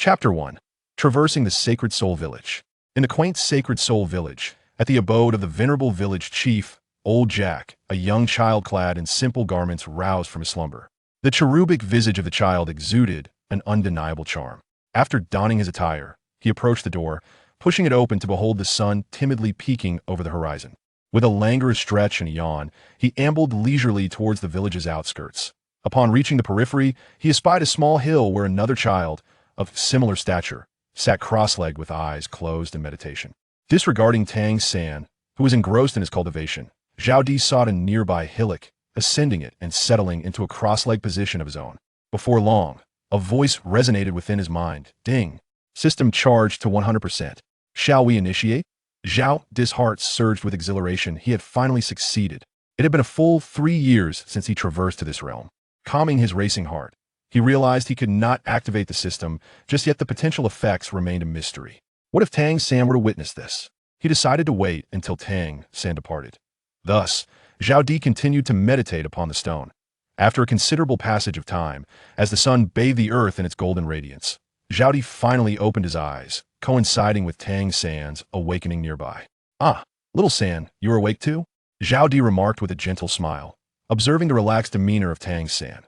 Chapter 1. Traversing the Sacred Soul Village. In the quaint Sacred Soul Village, at the abode of the venerable village chief, old Jack, a young child clad in simple garments roused from his slumber. The cherubic visage of the child exuded an undeniable charm. After donning his attire, he approached the door, pushing it open to behold the sun timidly peeking over the horizon. With a languorous stretch and a yawn, he ambled leisurely towards the village's outskirts. Upon reaching the periphery, he espied a small hill where another child, of similar stature, sat cross-legged with eyes closed in meditation. Disregarding Tang San, who was engrossed in his cultivation, Zhao sought a nearby hillock, ascending it and settling into a cross-legged position of his own. Before long, a voice resonated within his mind. Ding. System charged to 100%. Shall we initiate? Zhao's heart surged with exhilaration. He had finally succeeded. It had been a full 3 years since he traversed to this realm. Calming his racing heart, he realized he could not activate the system, just yet the potential effects remained a mystery. What if Tang San were to witness this? He decided to wait until Tang San departed. Thus, Zhao continued to meditate upon the stone. After a considerable passage of time, as the sun bathed the earth in its golden radiance, Zhao finally opened his eyes, coinciding with Tang San's awakening nearby. Ah, little San, you are awake too? Zhao remarked with a gentle smile, observing the relaxed demeanor of Tang San.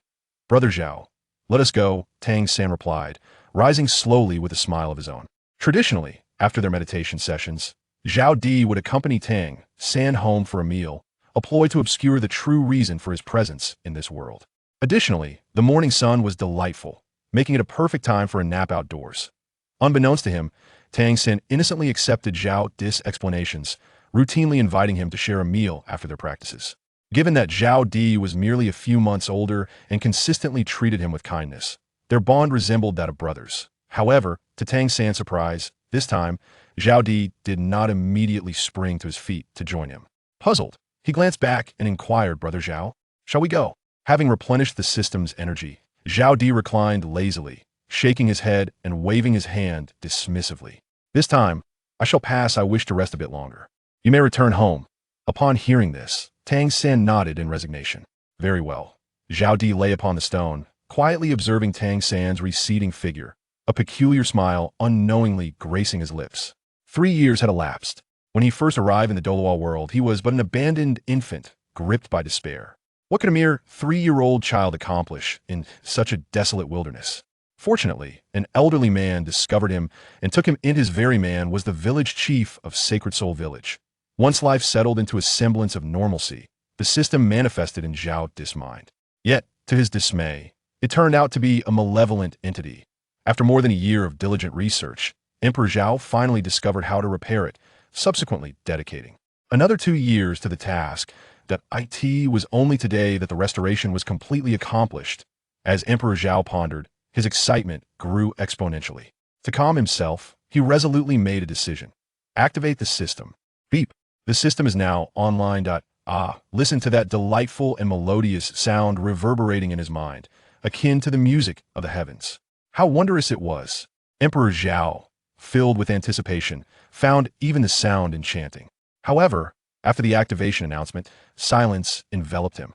Brother Zhao, let us go, Tang San replied, rising slowly with a smile of his own. Traditionally, after their meditation sessions, Zhao would accompany Tang San home for a meal, a ploy to obscure the true reason for his presence in this world. Additionally, the morning sun was delightful, making it a perfect time for a nap outdoors. Unbeknownst to him, Tang San innocently accepted Zhao's explanations, routinely inviting him to share a meal after their practices. Given that Zhao was merely a few months older and consistently treated him with kindness, their bond resembled that of brothers. However, to Tang San's surprise, this time, Zhao did not immediately spring to his feet to join him. Puzzled, he glanced back and inquired, Brother Zhao, shall we go? Having replenished the system's energy, Zhao reclined lazily, shaking his head and waving his hand dismissively. This time, I shall pass. I wish to rest a bit longer. You may return home. Upon hearing this, Tang San nodded in resignation. Very well. Zhao lay upon the stone, quietly observing Tang San's receding figure, a peculiar smile unknowingly gracing his lips. 3 years had elapsed. When he first arrived in the Douluo world, he was but an abandoned infant, gripped by despair. What could a mere 3-year-old child accomplish in such a desolate wilderness? Fortunately, an elderly man discovered him and took him in. His very man was the village chief of Sacred Soul Village. Once life settled into a semblance of normalcy, the system manifested in Zhao's mind. Yet, to his dismay, it turned out to be a malevolent entity. After more than a year of diligent research, Emperor Zhao finally discovered how to repair it, subsequently dedicating another 2 years to the task. That it was only today that the restoration was completely accomplished. As Emperor Zhao pondered, his excitement grew exponentially. To calm himself, he resolutely made a decision. Activate the system. Beep. The system is now online. Listen to that delightful and melodious sound reverberating in his mind, akin to the music of the heavens. How wondrous it was. Emperor Zhao, filled with anticipation, found even the sound enchanting. However, after the activation announcement, silence enveloped him.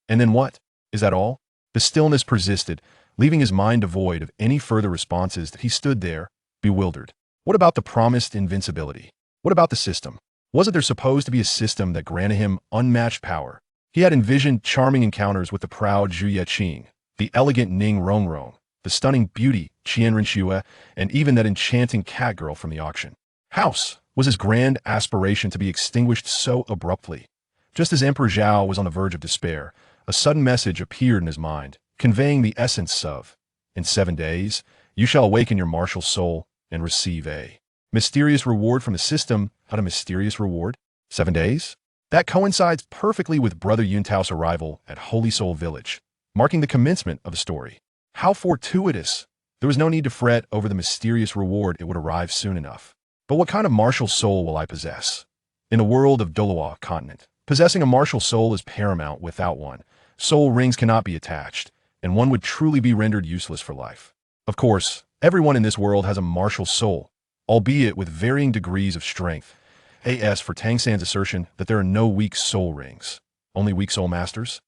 And then what? Is that all? The stillness persisted, leaving his mind devoid of any further responses. He stood there, bewildered. What about the promised invincibility? What about the system? Wasn't there supposed to be a system that granted him unmatched power? He had envisioned charming encounters with the proud Zhu Yeqing, the elegant Ning Rongrong, the stunning beauty Qian Renxue, and even that enchanting cat girl from the auction house. Was his grand aspiration to be extinguished so abruptly? Just as Emperor Zhao was on the verge of despair, a sudden message appeared in his mind, conveying the essence of, in 7 days, you shall awaken your martial soul and receive a mysterious reward from the system. Not a mysterious reward? 7 days? That coincides perfectly with Brother Yuntao's arrival at Holy Soul Village, marking the commencement of the story. How fortuitous! There was no need to fret over the mysterious reward. It would arrive soon enough. But what kind of martial soul will I possess? In the world of Douluo continent, possessing a martial soul is paramount. Without one, soul rings cannot be attached, and one would truly be rendered useless for life. Of course, everyone in this world has a martial soul, albeit with varying degrees of strength. As for Tang San's assertion that there are no weak soul rings, only weak soul masters?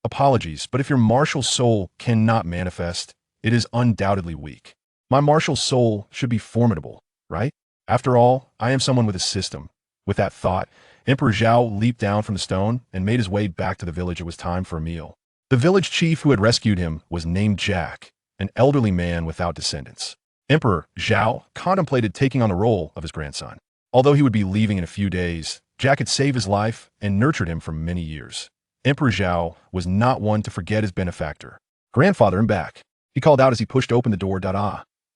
Apologies, but if your martial soul cannot manifest, it is undoubtedly weak. My martial soul should be formidable, right? After all, I am someone with a system. With that thought, Emperor Zhao leaped down from the stone and made his way back to the village. It was time for a meal. The village chief who had rescued him was named Jack, an elderly man without descendants. Emperor Zhao contemplated taking on the role of his grandson. Although he would be leaving in a few days, Jack had saved his life and nurtured him for many years. Emperor Zhao was not one to forget his benefactor. "Grandfather, I'm back," he called out as he pushed open the door.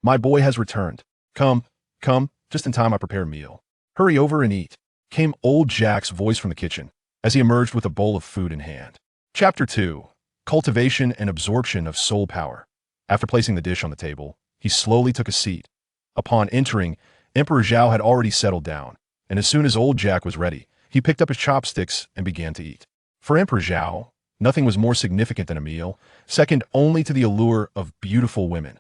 My boy has returned. Come, come, just in time I prepare a meal. Hurry over and eat," came old Jack's voice from the kitchen as he emerged with a bowl of food in hand. Chapter 2. Cultivation and Absorption of Soul Power. After placing the dish on the table, he slowly took a seat. Upon entering, Emperor Zhao had already settled down, and as soon as old Jack was ready, he picked up his chopsticks and began to eat. For Emperor Zhao, nothing was more significant than a meal, second only to the allure of beautiful women.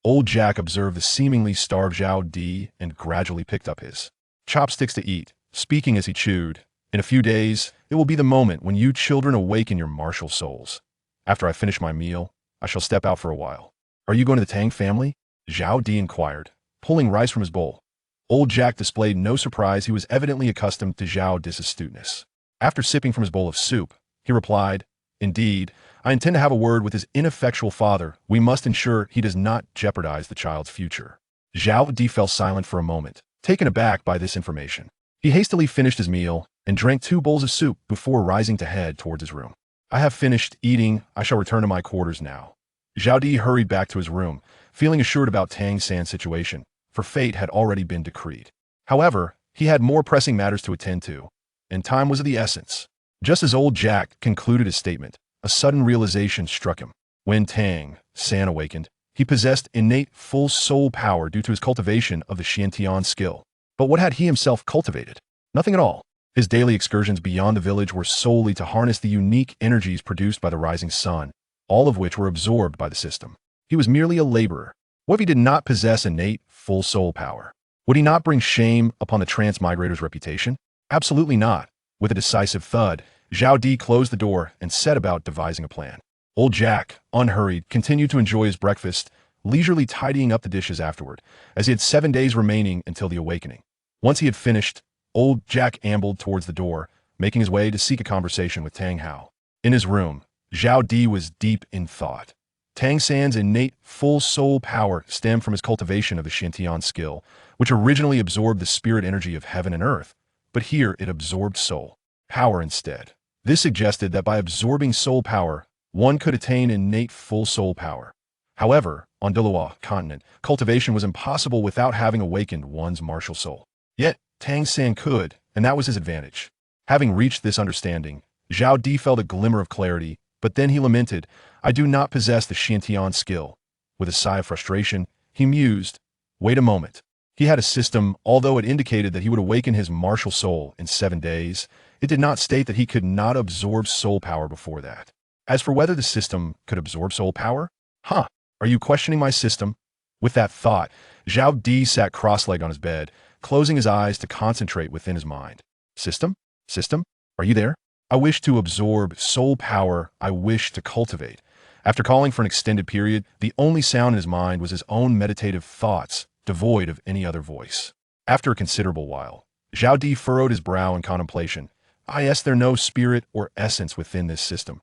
Old Jack observed the seemingly starved Zhao Di and gradually picked up his chopsticks to eat, speaking as he chewed. "In a few days, it will be the moment when you children awaken your martial souls. After I finish my meal, I shall step out for a while." "Are you going to the Tang family?" Zhao Di inquired, pulling rice from his bowl. Old Jack displayed no surprise. He was evidently accustomed to Zhao Di's astuteness. After sipping from his bowl of soup, he replied, "Indeed, I intend to have a word with his ineffectual father. We must ensure he does not jeopardize the child's future." Zhao Di fell silent for a moment, taken aback by this information. He hastily finished his meal and drank 2 bowls of soup before rising to head towards his room. "I have finished eating. I shall return to my quarters now." Zhao Di hurried back to his room, feeling assured about Tang San's situation, for fate had already been decreed. However, he had more pressing matters to attend to, and time was of the essence. Just as old Jack concluded his statement, a sudden realization struck him. When Tang San awakened, he possessed innate full soul power due to his cultivation of the Xiantian skill. But what had he himself cultivated? Nothing at all. His daily excursions beyond the village were solely to harness the unique energies produced by the rising sun, all of which were absorbed by the system. He was merely a laborer. What if he did not possess innate full soul power? Would he not bring shame upon the transmigrator's reputation? Absolutely not. With a decisive thud, Zhao Di closed the door and set about devising a plan. Old Jack, unhurried, continued to enjoy his breakfast, leisurely tidying up the dishes afterward, as he had 7 days remaining until the awakening. Once he had finished, old Jack ambled towards the door, making his way to seek a conversation with Tang Hao. In his room, Zhao Di was deep in thought. Tang San's innate full soul power stemmed from his cultivation of the Xiantian skill, which originally absorbed the spirit energy of heaven and earth, but here it absorbed soul power instead. This suggested that by absorbing soul power, one could attain innate full soul power. However, on Douluo continent, cultivation was impossible without having awakened one's martial soul. Yet, Tang San could, and that was his advantage. Having reached this understanding, Zhao Di felt a glimmer of clarity, but then he lamented, "I do not possess the Xiantian skill." With a sigh of frustration, he mused, "Wait a moment." He had a system, although it indicated that he would awaken his martial soul in 7 days, it did not state that he could not absorb soul power before that. As for whether the system could absorb soul power? Are you questioning my system? With that thought, Zhao Di sat cross-legged on his bed, closing his eyes to concentrate within his mind. System? System? Are you there? I wish to absorb soul power I wish to cultivate. After calling for an extended period, the only sound in his mind was his own meditative thoughts, devoid of any other voice. After a considerable while, Zhao Di furrowed his brow in contemplation. Is there no spirit or essence within this system?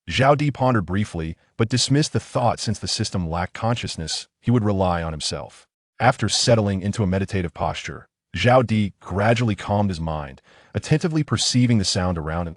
Zhao Di pondered briefly, but dismissed the thought since the system lacked consciousness, he would rely on himself. After settling into a meditative posture, Zhao Di gradually calmed his mind, attentively perceiving the sound around him.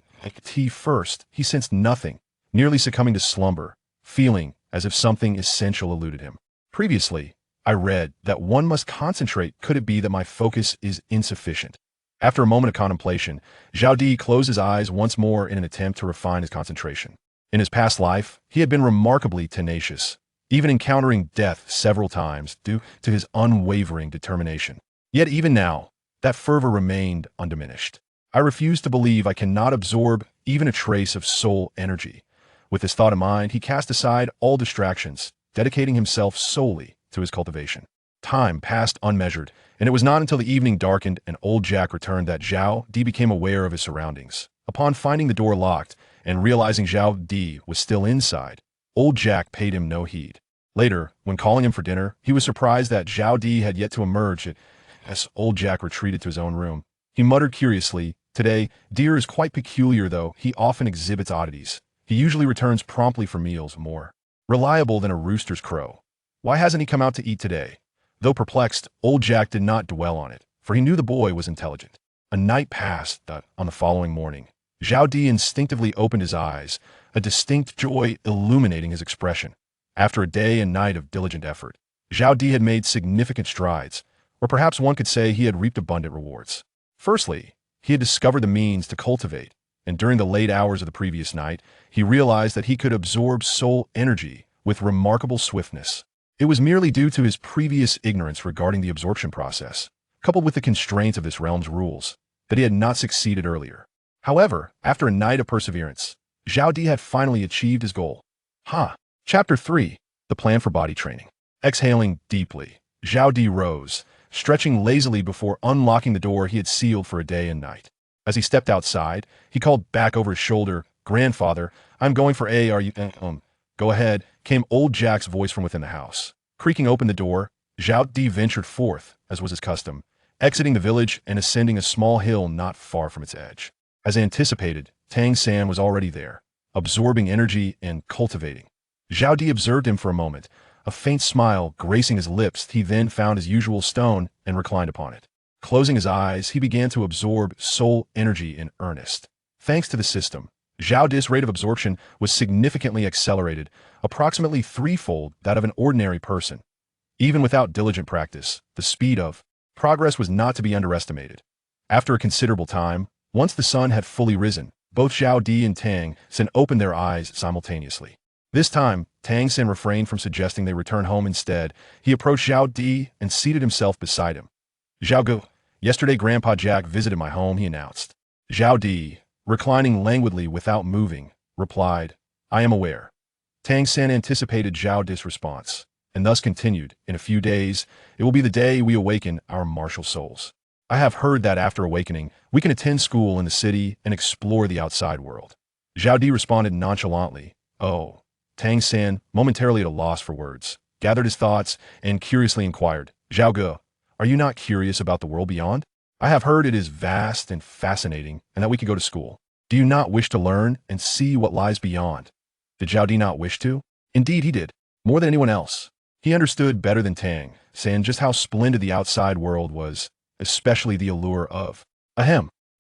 First, he sensed nothing, nearly succumbing to slumber, feeling as if something essential eluded him. Previously, I read that one must concentrate. Could it be that my focus is insufficient? After a moment of contemplation, Zhao Di closed his eyes once more in an attempt to refine his concentration. In his past life, he had been remarkably tenacious, even encountering death several times due to his unwavering determination. Yet even now, that fervor remained undiminished. I refuse to believe I cannot absorb even a trace of soul energy. With this thought in mind, he cast aside all distractions, dedicating himself solely to his cultivation. Time passed unmeasured, and it was not until the evening darkened and old Jack returned that Zhao Di became aware of his surroundings. Upon finding the door locked and realizing Zhao Di was still inside, old Jack paid him no heed. Later, when calling him for dinner, he was surprised that Zhao Di had yet to emerge as old Jack retreated to his own room. He muttered curiously, "Today, Deer is quite peculiar though, he often exhibits oddities. He usually returns promptly for meals, more reliable than a rooster's crow. Why hasn't he come out to eat today?" Though perplexed, old Jack did not dwell on it, for he knew the boy was intelligent. A night passed. On the following morning, Zhao Di instinctively opened his eyes, a distinct joy illuminating his expression. After a day and night of diligent effort, Zhao Di had made significant strides, or perhaps one could say he had reaped abundant rewards. Firstly, he had discovered the means to cultivate, and during the late hours of the previous night, he realized that he could absorb soul energy with remarkable swiftness. It was merely due to his previous ignorance regarding the absorption process, coupled with the constraints of this realm's rules, that he had not succeeded earlier. However, after a night of perseverance, Zhao Di had finally achieved his goal. Chapter 3. The Plan for Body Training. Exhaling deeply, Zhao Di rose, stretching lazily before unlocking the door he had sealed for a day and night. As he stepped outside, he called back over his shoulder, "Grandfather, I'm going for are you, Go ahead," came old Jack's voice from within the house. Creaking open the door, Zhao Di ventured forth, as was his custom, exiting the village and ascending a small hill not far from its edge. As anticipated, Tang San was already there, absorbing energy and cultivating. Zhao Di observed him for a moment, a faint smile gracing his lips. He then found his usual stone and reclined upon it. Closing his eyes, he began to absorb soul energy in earnest. Thanks to the system, Zhao Di's rate of absorption was significantly accelerated, approximately threefold that of an ordinary person. Even without diligent practice, the speed of progress was not to be underestimated. After a considerable time, once the sun had fully risen, both Zhao Di and Tang San opened their eyes simultaneously. This time, Tang San refrained from suggesting they return home instead. He approached Zhao Di and seated himself beside him. "Zhao Gu, yesterday Grandpa Jack visited my home," he announced. Zhao Di, reclining languidly without moving, replied, "I am aware." Tang San anticipated Zhao Di's response, and thus continued, "In a few days, it will be the day we awaken our martial souls. I have heard that after awakening, we can attend school in the city and explore the outside world." Zhao Di responded nonchalantly, "Oh." Tang San, momentarily at a loss for words, gathered his thoughts and curiously inquired, "Zhao Gu, are you not curious about the world beyond? I have heard it is vast and fascinating and that we could go to school. Do you not wish to learn and see what lies beyond?" Did Zhao Di not wish to? Indeed he did, more than anyone else. He understood better than Tang San just how splendid the outside world was, especially the allure of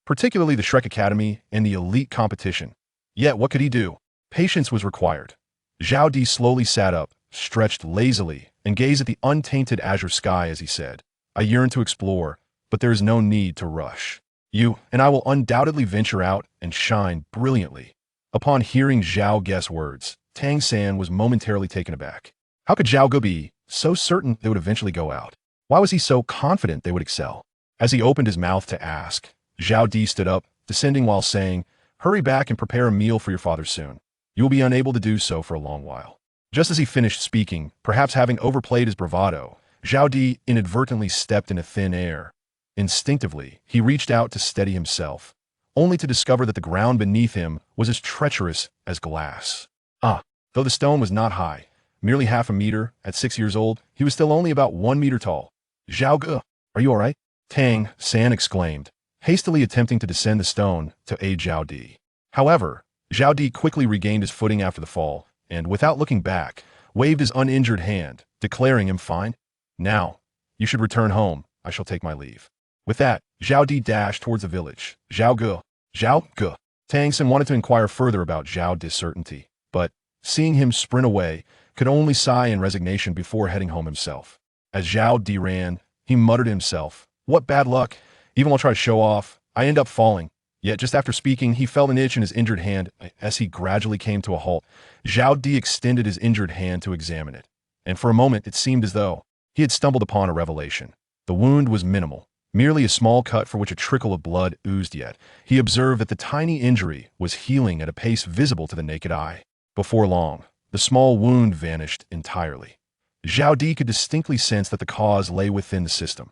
particularly the Shrek Academy and the elite competition. Yet what could he do? Patience was required. Zhao Di slowly sat up, stretched lazily, and gazed at the untainted azure sky as he said, "I yearn to explore, but there is no need to rush. You and I will undoubtedly venture out and shine brilliantly." Upon hearing Zhao Gu's words, Tang San was momentarily taken aback. How could Zhao Gu be so certain they would eventually go out? Why was he so confident they would excel? As he opened his mouth to ask, Zhao Di stood up, descending while saying, "Hurry back and prepare a meal for your father soon. You will be unable to do so for a long while." Just as he finished speaking, perhaps having overplayed his bravado, Zhao Di inadvertently stepped into thin air. Instinctively, he reached out to steady himself, only to discover that the ground beneath him was as treacherous as glass. Though the stone was not high, merely half a meter, at 6 years old, he was still only about 1 meter tall. "Zhao Gu, are you all right?" Tang San exclaimed, hastily attempting to descend the stone to aid Zhao Di. However, Zhao Di quickly regained his footing after the fall, and without looking back, waved his uninjured hand, declaring him fine. "Now, you should return home. I shall take my leave." With that, Zhao Di dashed towards the village. Zhao Gu. Tang San wanted to inquire further about Zhao Di's certainty, but, seeing him sprint away, could only sigh in resignation before heading home himself. As Zhao Di ran, he muttered to himself, "What bad luck. Even while I try to show off, I end up falling." Yet just after speaking, he felt an itch in his injured hand. As he gradually came to a halt, Zhao Di extended his injured hand to examine it, and for a moment it seemed as though he had stumbled upon a revelation. The wound was minimal, merely a small cut for which a trickle of blood oozed, yet he observed that the tiny injury was healing at a pace visible to the naked eye. Before long, the small wound vanished entirely. Zhao Di could distinctly sense that the cause lay within the system.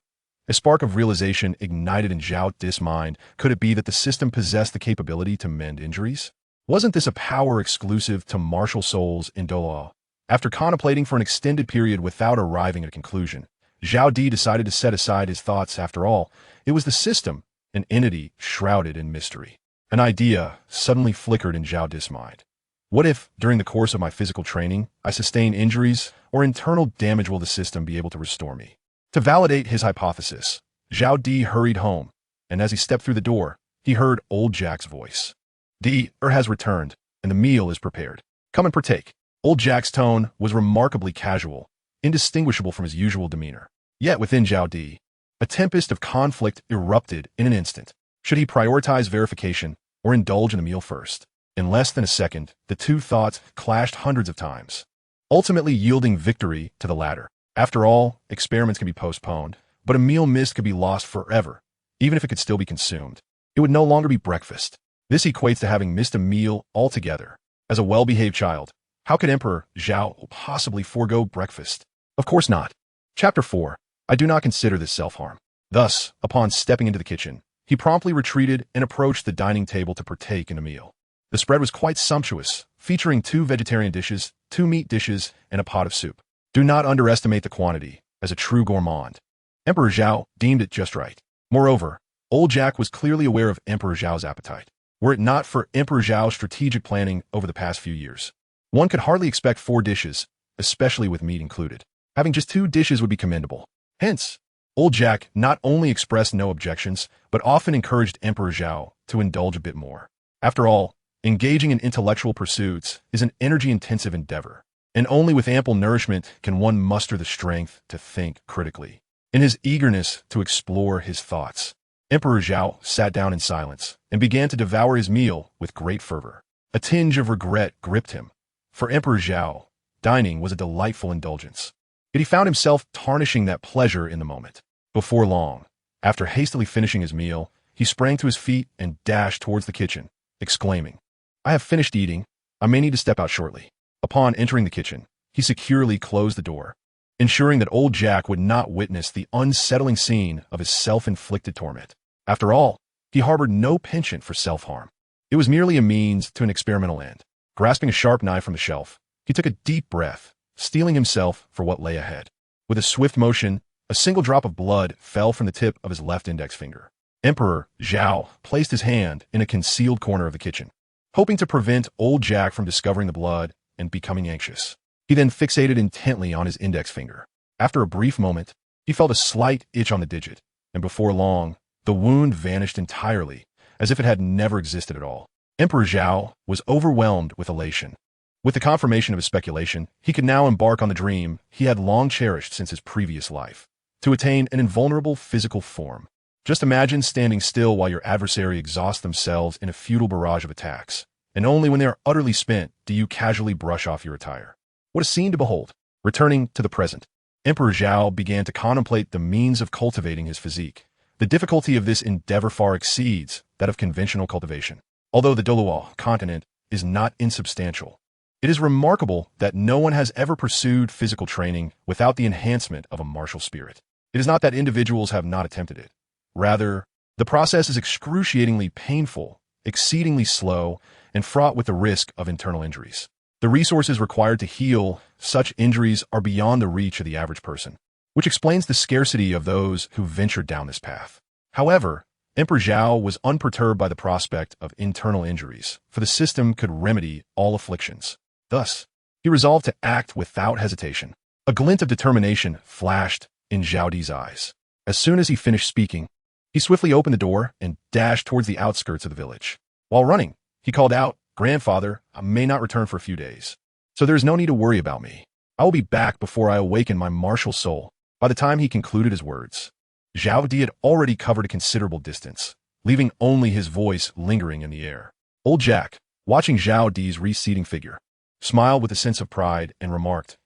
A spark of realization ignited in Zhao Di's mind. Could it be that the system possessed the capability to mend injuries? Wasn't this a power exclusive to martial souls in Douluo? After contemplating for an extended period without arriving at a conclusion, Zhao Di decided to set aside his thoughts. After all, it was the system, an entity shrouded in mystery. An idea suddenly flickered in Zhao Di's mind. What if, during the course of my physical training, I sustain injuries or internal damage? Will the system be able to restore me? To validate his hypothesis, Zhao Di hurried home, and as he stepped through the door, he heard old Jack's voice. Di has returned, and the meal is prepared. Come and partake. Old Jack's tone was remarkably casual, indistinguishable from his usual demeanor. Yet within Zhao Di, a tempest of conflict erupted in an instant. Should he prioritize verification or indulge in the meal first? In less than a second, the two thoughts clashed hundreds of times, ultimately yielding victory to the latter. After all, experiments can be postponed, but a meal missed could be lost forever, even if it could still be consumed. It would no longer be breakfast. This equates to having missed a meal altogether. As a well-behaved child, how could Emperor Zhao possibly forego breakfast? Of course not. Chapter 4. I do not consider this self-harm. Thus, upon stepping into the kitchen, he promptly retreated and approached the dining table to partake in a meal. The spread was quite sumptuous, featuring 2 vegetarian dishes, 2 meat dishes, and a pot of soup. Do not underestimate the quantity, as a true gourmand. Emperor Zhao deemed it just right. Moreover, old Jack was clearly aware of Emperor Zhao's appetite. Were it not for Emperor Zhao's strategic planning over the past few years, one could hardly expect 4 dishes, especially with meat included. Having just 2 dishes would be commendable. Hence, old Jack not only expressed no objections, but often encouraged Emperor Zhao to indulge a bit more. After all, engaging in intellectual pursuits is an energy-intensive endeavor, and only with ample nourishment can one muster the strength to think critically. In his eagerness to explore his thoughts, Emperor Zhao sat down in silence and began to devour his meal with great fervor. A tinge of regret gripped him. For Emperor Zhao, dining was a delightful indulgence. Yet he found himself tarnishing that pleasure in the moment. Before long, after hastily finishing his meal, he sprang to his feet and dashed towards the kitchen, exclaiming, "I have finished eating. I may need to step out shortly." Upon entering the kitchen, he securely closed the door, ensuring that old Jack would not witness the unsettling scene of his self-inflicted torment. After all, he harbored no penchant for self-harm. It was merely a means to an experimental end. Grasping a sharp knife from the shelf, he took a deep breath, steeling himself for what lay ahead. With a swift motion, a single drop of blood fell from the tip of his left index finger. Emperor Zhao placed his hand in a concealed corner of the kitchen, hoping to prevent old Jack from discovering the blood and becoming anxious. He then fixated intently on his index finger. After a brief moment, he felt a slight itch on the digit, and before long, the wound vanished entirely, as if it had never existed at all. Emperor Zhao was overwhelmed with elation. With the confirmation of his speculation, he could now embark on the dream he had long cherished since his previous life, to attain an invulnerable physical form. Just imagine standing still while your adversary exhausts themselves in a futile barrage of attacks, and only when they are utterly spent do you casually brush off your attire. What a scene to behold! Returning to the present, Emperor Zhao began to contemplate the means of cultivating his physique. The difficulty of this endeavor far exceeds that of conventional cultivation. Although the Douluo continent is not insubstantial, it is remarkable that no one has ever pursued physical training without the enhancement of a martial spirit. It is not that individuals have not attempted it. Rather, the process is excruciatingly painful, exceedingly slow, and fraught with the risk of internal injuries. The resources required to heal such injuries are beyond the reach of the average person, which explains the scarcity of those who ventured down this path. However, Emperor Zhao was unperturbed by the prospect of internal injuries, for the system could remedy all afflictions. Thus, he resolved to act without hesitation. A glint of determination flashed in Zhao Di's eyes. As soon as he finished speaking, he swiftly opened the door and dashed towards the outskirts of the village. While running, he called out, "Grandfather, I may not return for a few days, so there is no need to worry about me. I will be back before I awaken my martial soul." By the time he concluded his words, Zhao Di had already covered a considerable distance, leaving only his voice lingering in the air. Old Jack, watching Zhao Di's receding figure, smiled with a sense of pride and remarked,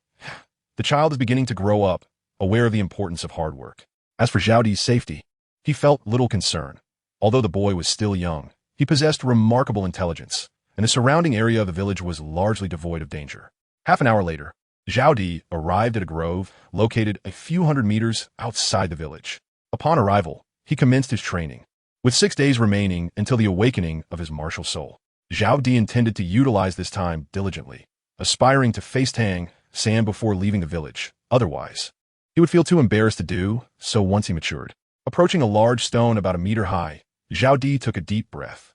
"The child is beginning to grow up, aware of the importance of hard work." As for Zhao Di's safety, he felt little concern. Although the boy was still young, he possessed remarkable intelligence, and the surrounding area of the village was largely devoid of danger. Half an hour later, Zhao Di arrived at a grove located a few hundred meters outside the village. Upon arrival, he commenced his training. With 6 days remaining until the awakening of his martial soul, Zhao Di intended to utilize this time diligently, aspiring to face Tang sand before leaving the village. Otherwise, he would feel too embarrassed to do so once he matured. Approaching a large stone about a meter high, Zhao Di took a deep breath.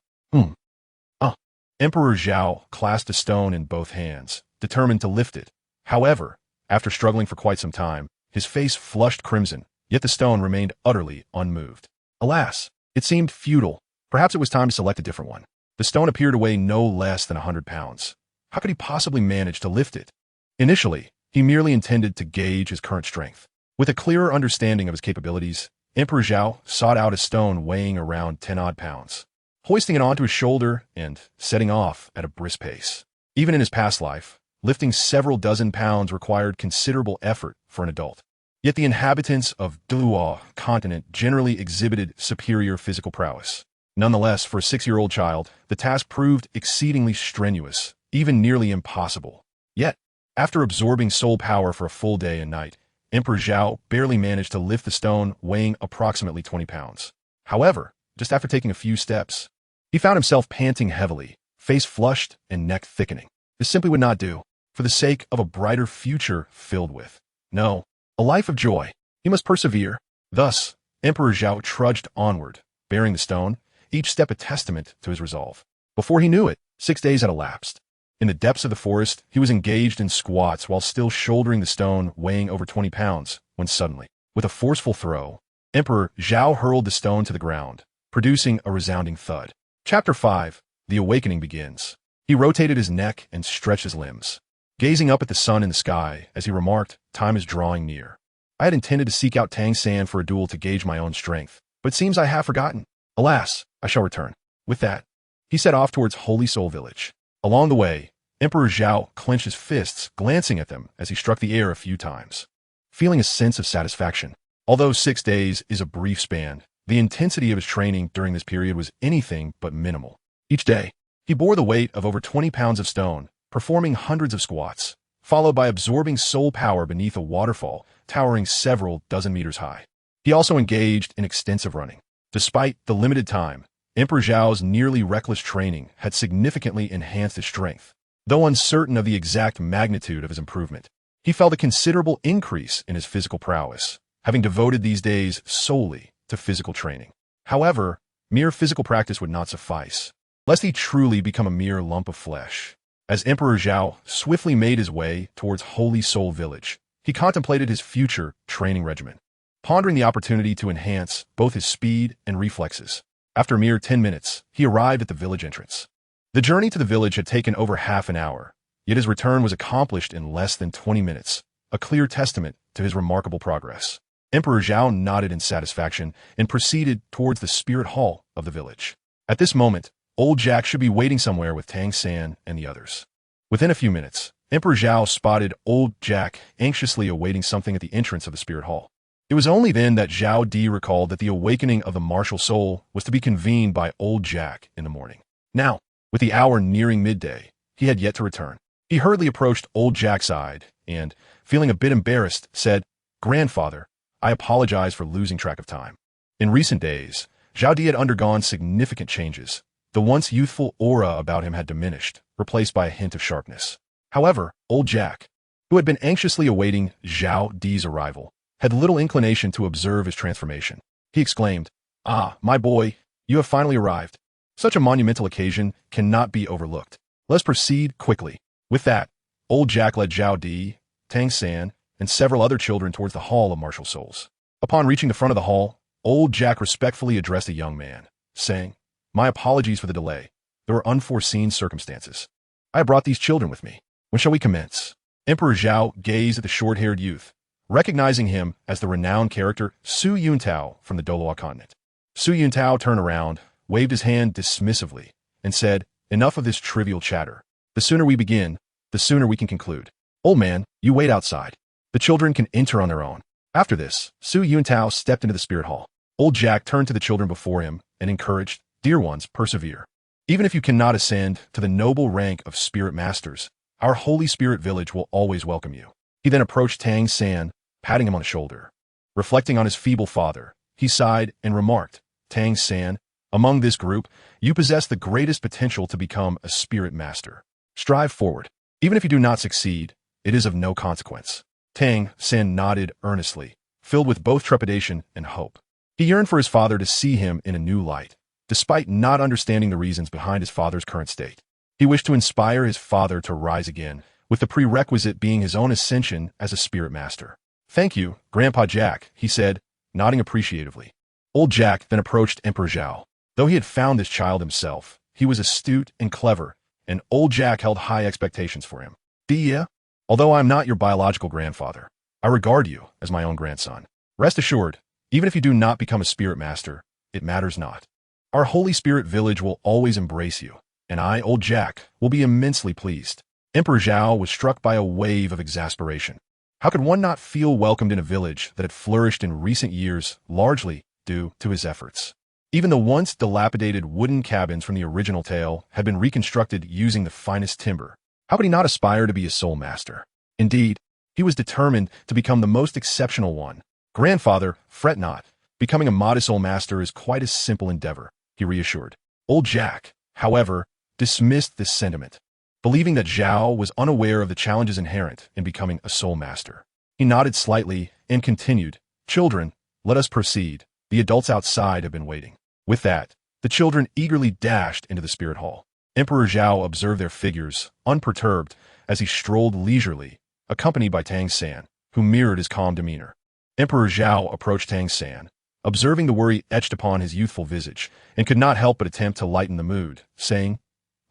Emperor Zhao clasped a stone in both hands, determined to lift it. However, after struggling for quite some time, his face flushed crimson, yet the stone remained utterly unmoved. Alas, it seemed futile. Perhaps it was time to select a different one. The stone appeared to weigh no less than 100 pounds. How could he possibly manage to lift it? Initially, he merely intended to gauge his current strength. With a clearer understanding of his capabilities, Emperor Zhao sought out a stone weighing around 10-odd pounds, hoisting it onto his shoulder and setting off at a brisk pace. Even in his past life, lifting several dozen pounds required considerable effort for an adult. Yet the inhabitants of Douluo continent generally exhibited superior physical prowess. Nonetheless, for a 6-year-old child, the task proved exceedingly strenuous, even nearly impossible. Yet, after absorbing soul power for a full day and night, Emperor Zhao barely managed to lift the stone weighing approximately 20 pounds. However, just after taking a few steps, he found himself panting heavily, face flushed and neck thickening. This simply would not do, for the sake of a brighter future filled with, no, a life of joy. He must persevere. Thus, Emperor Zhao trudged onward, bearing the stone, each step a testament to his resolve. Before he knew it, 6 days had elapsed. In the depths of the forest, he was engaged in squats while still shouldering the stone weighing over 20 pounds, when suddenly, with a forceful throw, Emperor Zhao hurled the stone to the ground, producing a resounding thud. Chapter 5. The Awakening begins. He rotated his neck and stretched his limbs, gazing up at the sun in the sky as he remarked, "Time is drawing near. I had intended to seek out Tang San for a duel to gauge my own strength, but it seems I have forgotten. Alas, I shall return." With that, he set off towards Holy Soul Village. Along the way, Emperor Zhao clenched his fists, glancing at them as he struck the air a few times, feeling a sense of satisfaction. Although 6 days is a brief span, the intensity of his training during this period was anything but minimal. Each day, he bore the weight of over 20 pounds of stone, performing hundreds of squats, followed by absorbing soul power beneath a waterfall towering several dozen meters high. He also engaged in extensive running. Despite the limited time, Emperor Zhao's nearly reckless training had significantly enhanced his strength. Though uncertain of the exact magnitude of his improvement, he felt a considerable increase in his physical prowess, having devoted these days solely to physical training. However, mere physical practice would not suffice, lest he truly become a mere lump of flesh. As Emperor Zhao swiftly made his way towards Holy Soul Village, he contemplated his future training regimen, pondering the opportunity to enhance both his speed and reflexes. After a mere 10 minutes, he arrived at the village entrance. The journey to the village had taken over half an hour, yet his return was accomplished in less than 20 minutes, a clear testament to his remarkable progress. Emperor Zhao nodded in satisfaction and proceeded towards the spirit hall of the village. At this moment, old Jack should be waiting somewhere with Tang San and the others. Within a few minutes, Emperor Zhao spotted old Jack anxiously awaiting something at the entrance of the spirit hall. It was only then that Zhao Di recalled that the awakening of the martial soul was to be convened by old Jack in the morning. Now, with the hour nearing midday, he had yet to return. He hurriedly approached old Jack's side and, feeling a bit embarrassed, said, "Grandfather, I apologize for losing track of time." In recent days, Zhao Di had undergone significant changes. The once youthful aura about him had diminished, replaced by a hint of sharpness. However, old Jack, who had been anxiously awaiting Zhao Di's arrival, had little inclination to observe his transformation. He exclaimed, "Ah, my boy, you have finally arrived. Such a monumental occasion cannot be overlooked. Let's proceed quickly." With that, old Jack led Zhao Di, Tang San, and several other children towards the Hall of Martial Souls. Upon reaching the front of the hall, old Jack respectfully addressed a young man, saying, "My apologies for the delay. There were unforeseen circumstances. I brought these children with me. When shall we commence?" Emperor Zhao gazed at the short-haired youth, recognizing him as the renowned character Su Yuntao from the Douluo continent. Su Yuntao turned around, waved his hand dismissively, and said, "Enough of this trivial chatter. The sooner we begin, the sooner we can conclude. Old man, you wait outside. The children can enter on their own." After this, Su Yuntao stepped into the spirit hall. Old Jack turned to the children before him and encouraged, "Dear ones, persevere. Even if you cannot ascend to the noble rank of spirit masters, our Holy Spirit Village will always welcome you." He then approached Tang San, patting him on the shoulder. Reflecting on his feeble father, he sighed and remarked, "Tang San, among this group, you possess the greatest potential to become a spirit master. Strive forward. Even if you do not succeed, It is of no consequence. Tang San nodded earnestly, filled with both trepidation and hope. He yearned for his father to see him in a new light, despite not understanding the reasons behind his father's current state. He wished to inspire his father to rise again, with the prerequisite being his own ascension as a spirit master. "Thank you, Grandpa Jack," he said, nodding appreciatively. Old Jack then approached Emperor Zhao. Though he had found this child himself, he was astute and clever, and Old Jack held high expectations for him. "Yeah? Although I am not your biological grandfather, I regard you as my own grandson. Rest assured, even if you do not become a spirit master, it matters not. Our Holy Spirit village will always embrace you, and I, Old Jack, will be immensely pleased." Emperor Zhao was struck by a wave of exasperation. How could one not feel welcomed in a village that had flourished in recent years, largely due to his efforts? Even the once dilapidated wooden cabins from the original tale had been reconstructed using the finest timber. How could he not aspire to be a soul master? Indeed, he was determined to become the most exceptional one. "Grandfather, fret not. Becoming a modest soul master is quite a simple endeavor," he reassured. Old Jack, however, dismissed this sentiment, believing that Zhao was unaware of the challenges inherent in becoming a soul master. He nodded slightly and continued, "Children, let us proceed. The adults outside have been waiting." With that, the children eagerly dashed into the spirit hall. Emperor Zhao observed their figures, unperturbed, as he strolled leisurely, accompanied by Tang San, who mirrored his calm demeanor. Emperor Zhao approached Tang San, observing the worry etched upon his youthful visage, and could not help but attempt to lighten the mood, saying,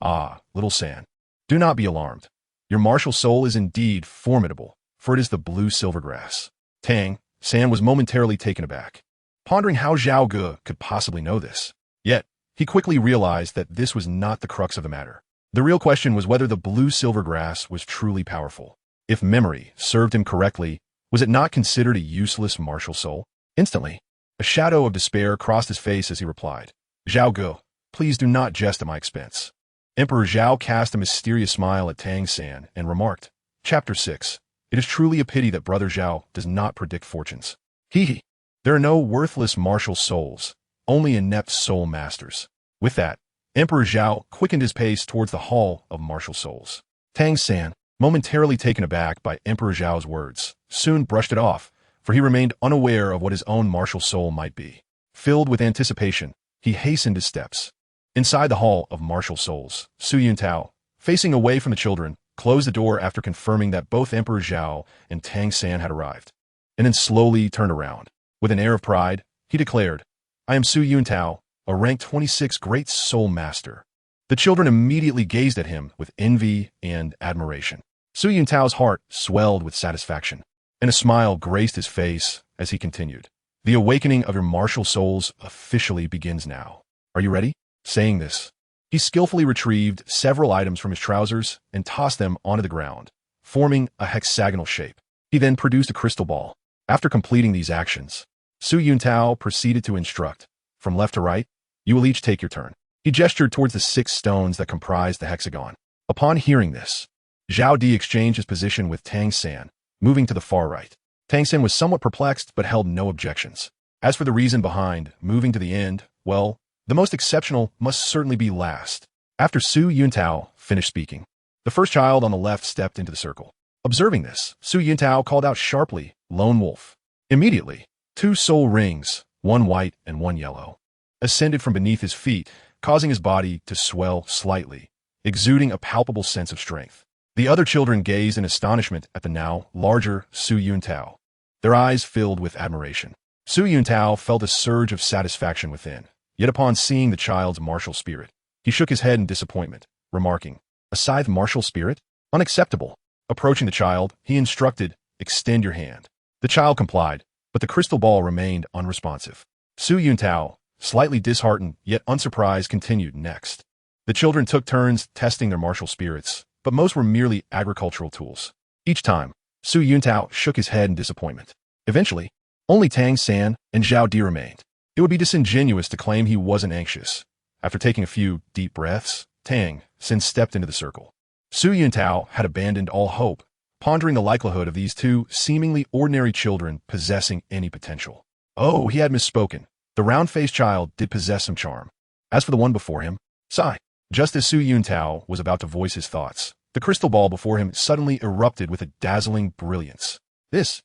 "Ah, little San, do not be alarmed. Your martial soul is indeed formidable, for it is the blue silvergrass." Tang San was momentarily taken aback, pondering how Zhao Ge could possibly know this. Yet, he quickly realized that this was not the crux of the matter. The real question was whether the blue silvergrass was truly powerful. If memory served him correctly, was it not considered a useless martial soul? Instantly, a shadow of despair crossed his face as he replied, "Zhao Ge, please do not jest at my expense." Emperor Zhao cast a mysterious smile at Tang San and remarked, Chapter 6. It is truly a pity that Brother Zhao does not predict fortunes. Hee. There are no worthless martial souls, only inept soul masters. With that, Emperor Zhao quickened his pace towards the Hall of Martial Souls. Tang San, momentarily taken aback by Emperor Zhao's words, soon brushed it off, for he remained unaware of what his own martial soul might be. Filled with anticipation, he hastened his steps. Inside the Hall of Martial Souls, Su Yuntao, facing away from the children, closed the door after confirming that both Emperor Zhao and Tang San had arrived, and then slowly turned around. With an air of pride, he declared, "I am Su Yuntao, a rank 26 great soul master." The children immediately gazed at him with envy and admiration. Su Yuntao's heart swelled with satisfaction, and a smile graced his face as he continued, "The awakening of your martial souls officially begins now. Are you ready?" Saying this, he skillfully retrieved several items from his trousers and tossed them onto the ground, forming a hexagonal shape. He then produced a crystal ball. After completing these actions, Su Yuntao proceeded to instruct, "From left to right, you will each take your turn." He gestured towards the 6 stones that comprised the hexagon. Upon hearing this, Zhao Di exchanged his position with Tang San, moving to the far right. Tang San was somewhat perplexed but held no objections. As for the reason behind moving to the end, well, the most exceptional must certainly be last. After Su Yuntao finished speaking, the first child on the left stepped into the circle. Observing this, Su Yuntao called out sharply, "Lone Wolf." Immediately, 2 soul rings, one white and one yellow, ascended from beneath his feet, causing his body to swell slightly, exuding a palpable sense of strength. The other children gazed in astonishment at the now larger Su Yuntao. Their eyes filled with admiration. Su Yuntao felt a surge of satisfaction within, yet upon seeing the child's martial spirit, he shook his head in disappointment, remarking, "A scythe martial spirit? Unacceptable." Approaching the child, he instructed, "Extend your hand." The child complied, but the crystal ball remained unresponsive. Su Yuntao, slightly disheartened yet unsurprised, continued next. The children took turns testing their martial spirits, but most were merely agricultural tools. Each time, Su Yuntao shook his head in disappointment. Eventually, only Tang San and Zhao Di remained. It would be disingenuous to claim he wasn't anxious. After taking a few deep breaths, Tang San stepped into the circle. Su Yuntao had abandoned all hope, pondering the likelihood of these 2 seemingly ordinary children possessing any potential. Oh, he had misspoken. The round-faced child did possess some charm. As for the one before him, sigh. Just as Su Yuntao was about to voice his thoughts, The crystal ball before him suddenly erupted with a dazzling brilliance. This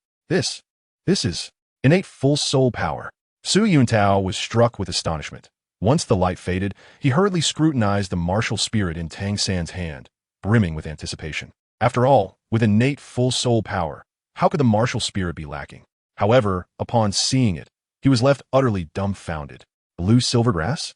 is innate full soul power. Su Yuntao was struck with astonishment. Once the light faded, he hurriedly scrutinized the martial spirit in Tang San's hand, brimming with anticipation. After all, with innate full soul power, how could the martial spirit be lacking? However, upon seeing it, he was left utterly dumbfounded. Blue silver grass?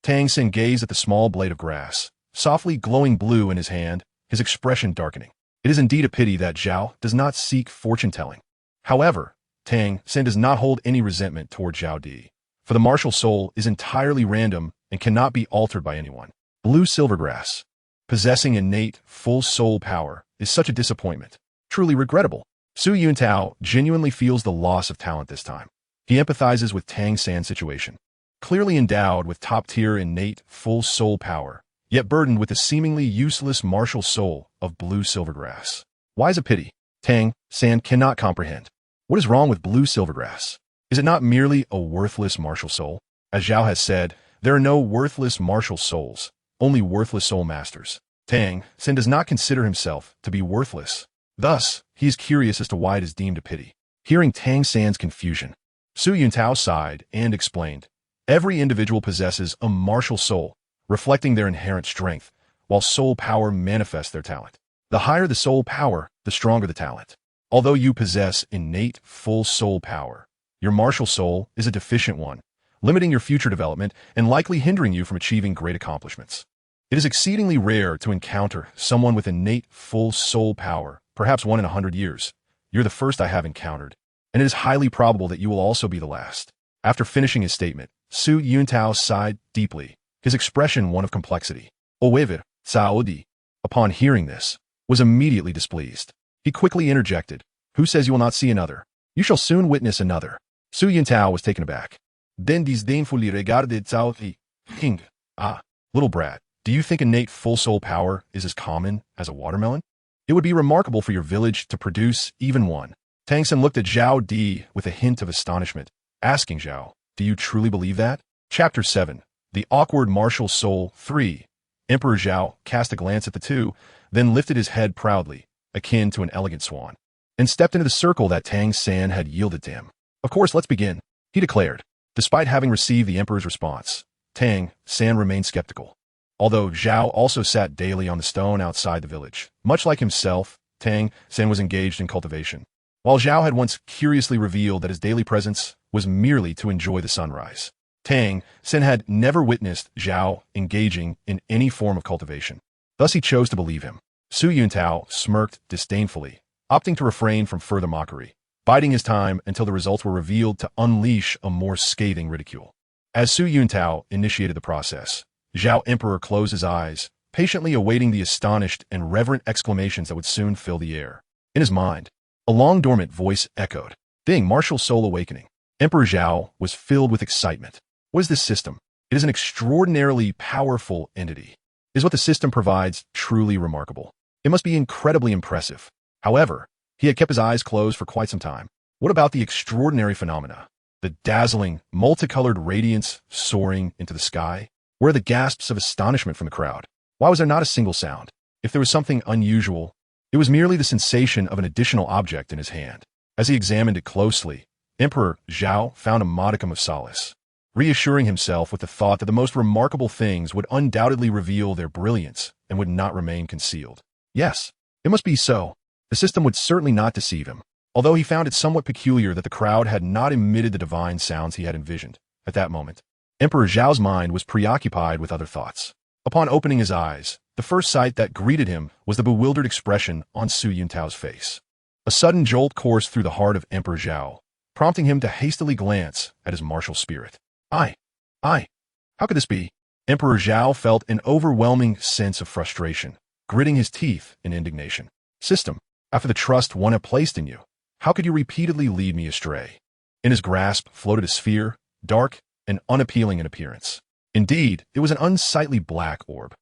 Tang San gazed at the small blade of grass, softly glowing blue in his hand, his expression darkening. It is indeed a pity that Zhao does not seek fortune-telling. However, Tang San does not hold any resentment toward Zhao Di, for the martial soul is entirely random and cannot be altered by anyone. Blue silver grass, possessing innate, full soul power, is such a disappointment. Truly regrettable. Su Yuntao genuinely feels the loss of talent this time. He empathizes with Tang San's situation. Clearly endowed with top-tier innate, full soul power, yet burdened with the seemingly useless martial soul of blue silvergrass. Why is a pity? Tang San cannot comprehend. What is wrong with blue silvergrass? Is it not merely a worthless martial soul? As Zhao has said, there are no worthless martial souls, only worthless soul masters. Tang San does not consider himself to be worthless. Thus, he is curious as to why it is deemed a pity. Hearing Tang San's confusion, Su Yuntao sighed and explained, every individual possesses a martial soul, reflecting their inherent strength, while soul power manifests their talent. The higher the soul power, the stronger the talent. Although you possess innate, full soul power, your martial soul is a deficient one, limiting your future development and likely hindering you from achieving great accomplishments. It is exceedingly rare to encounter someone with innate, full soul power, perhaps 1 in 100 years. You're the first I have encountered, and it is highly probable that you will also be the last. After finishing his statement, Su Yuntao sighed deeply, his expression one of complexity. Owever, Saodi, upon hearing this, was immediately displeased. He quickly interjected, who says you will not see another? You shall soon witness another. Su Yuntao was taken aback. Then disdainfully regarded Cao Ti. King, little brat, do you think innate full soul power is as common as a watermelon? It would be remarkable for your village to produce even one. Tang San looked at Zhao Di with a hint of astonishment, asking Zhao, do you truly believe that? Chapter 7. The Awkward Martial Soul 3. Emperor Zhao cast a glance at the two, then lifted his head proudly, akin to an elegant swan, and stepped into the circle that Tang San had yielded to him. Of course, let's begin, he declared. Despite having received the emperor's response, Tang San remained skeptical. Although Zhao also sat daily on the stone outside the village, much like himself, Tang San was engaged in cultivation. While Zhao had once curiously revealed that his daily presence was merely to enjoy the sunrise, Tang San had never witnessed Zhao engaging in any form of cultivation. Thus he chose to believe him. Su Yuntao smirked disdainfully, opting to refrain from further mockery, biding his time until the results were revealed to unleash a more scathing ridicule. As Su Yuntao initiated the process, Zhao Emperor closed his eyes, patiently awaiting the astonished and reverent exclamations that would soon fill the air. In his mind, a long-dormant voice echoed, Ding, martial soul awakening. Emperor Zhao was filled with excitement. What is this system? It is an extraordinarily powerful entity. Is what the system provides truly remarkable? It must be incredibly impressive. However, he had kept his eyes closed for quite some time. What about the extraordinary phenomena? The dazzling, multicolored radiance soaring into the sky? Where are the gasps of astonishment from the crowd? Why was there not a single sound? If there was something unusual, it was merely the sensation of an additional object in his hand. As he examined it closely, Emperor Zhao found a modicum of solace, reassuring himself with the thought that the most remarkable things would undoubtedly reveal their brilliance and would not remain concealed. Yes, it must be so. The system would certainly not deceive him, although he found it somewhat peculiar that the crowd had not emitted the divine sounds he had envisioned. At that moment, Emperor Zhao's mind was preoccupied with other thoughts. Upon opening his eyes, the first sight that greeted him was the bewildered expression on Su Yuntao's face. A sudden jolt coursed through the heart of Emperor Zhao, prompting him to hastily glance at his martial spirit. How could this be? Emperor Zhao felt an overwhelming sense of frustration, gritting his teeth in indignation. System, after the trust one had placed in you, how could you repeatedly lead me astray? In his grasp floated a sphere, dark and unappealing in appearance. Indeed, it was an unsightly black orb.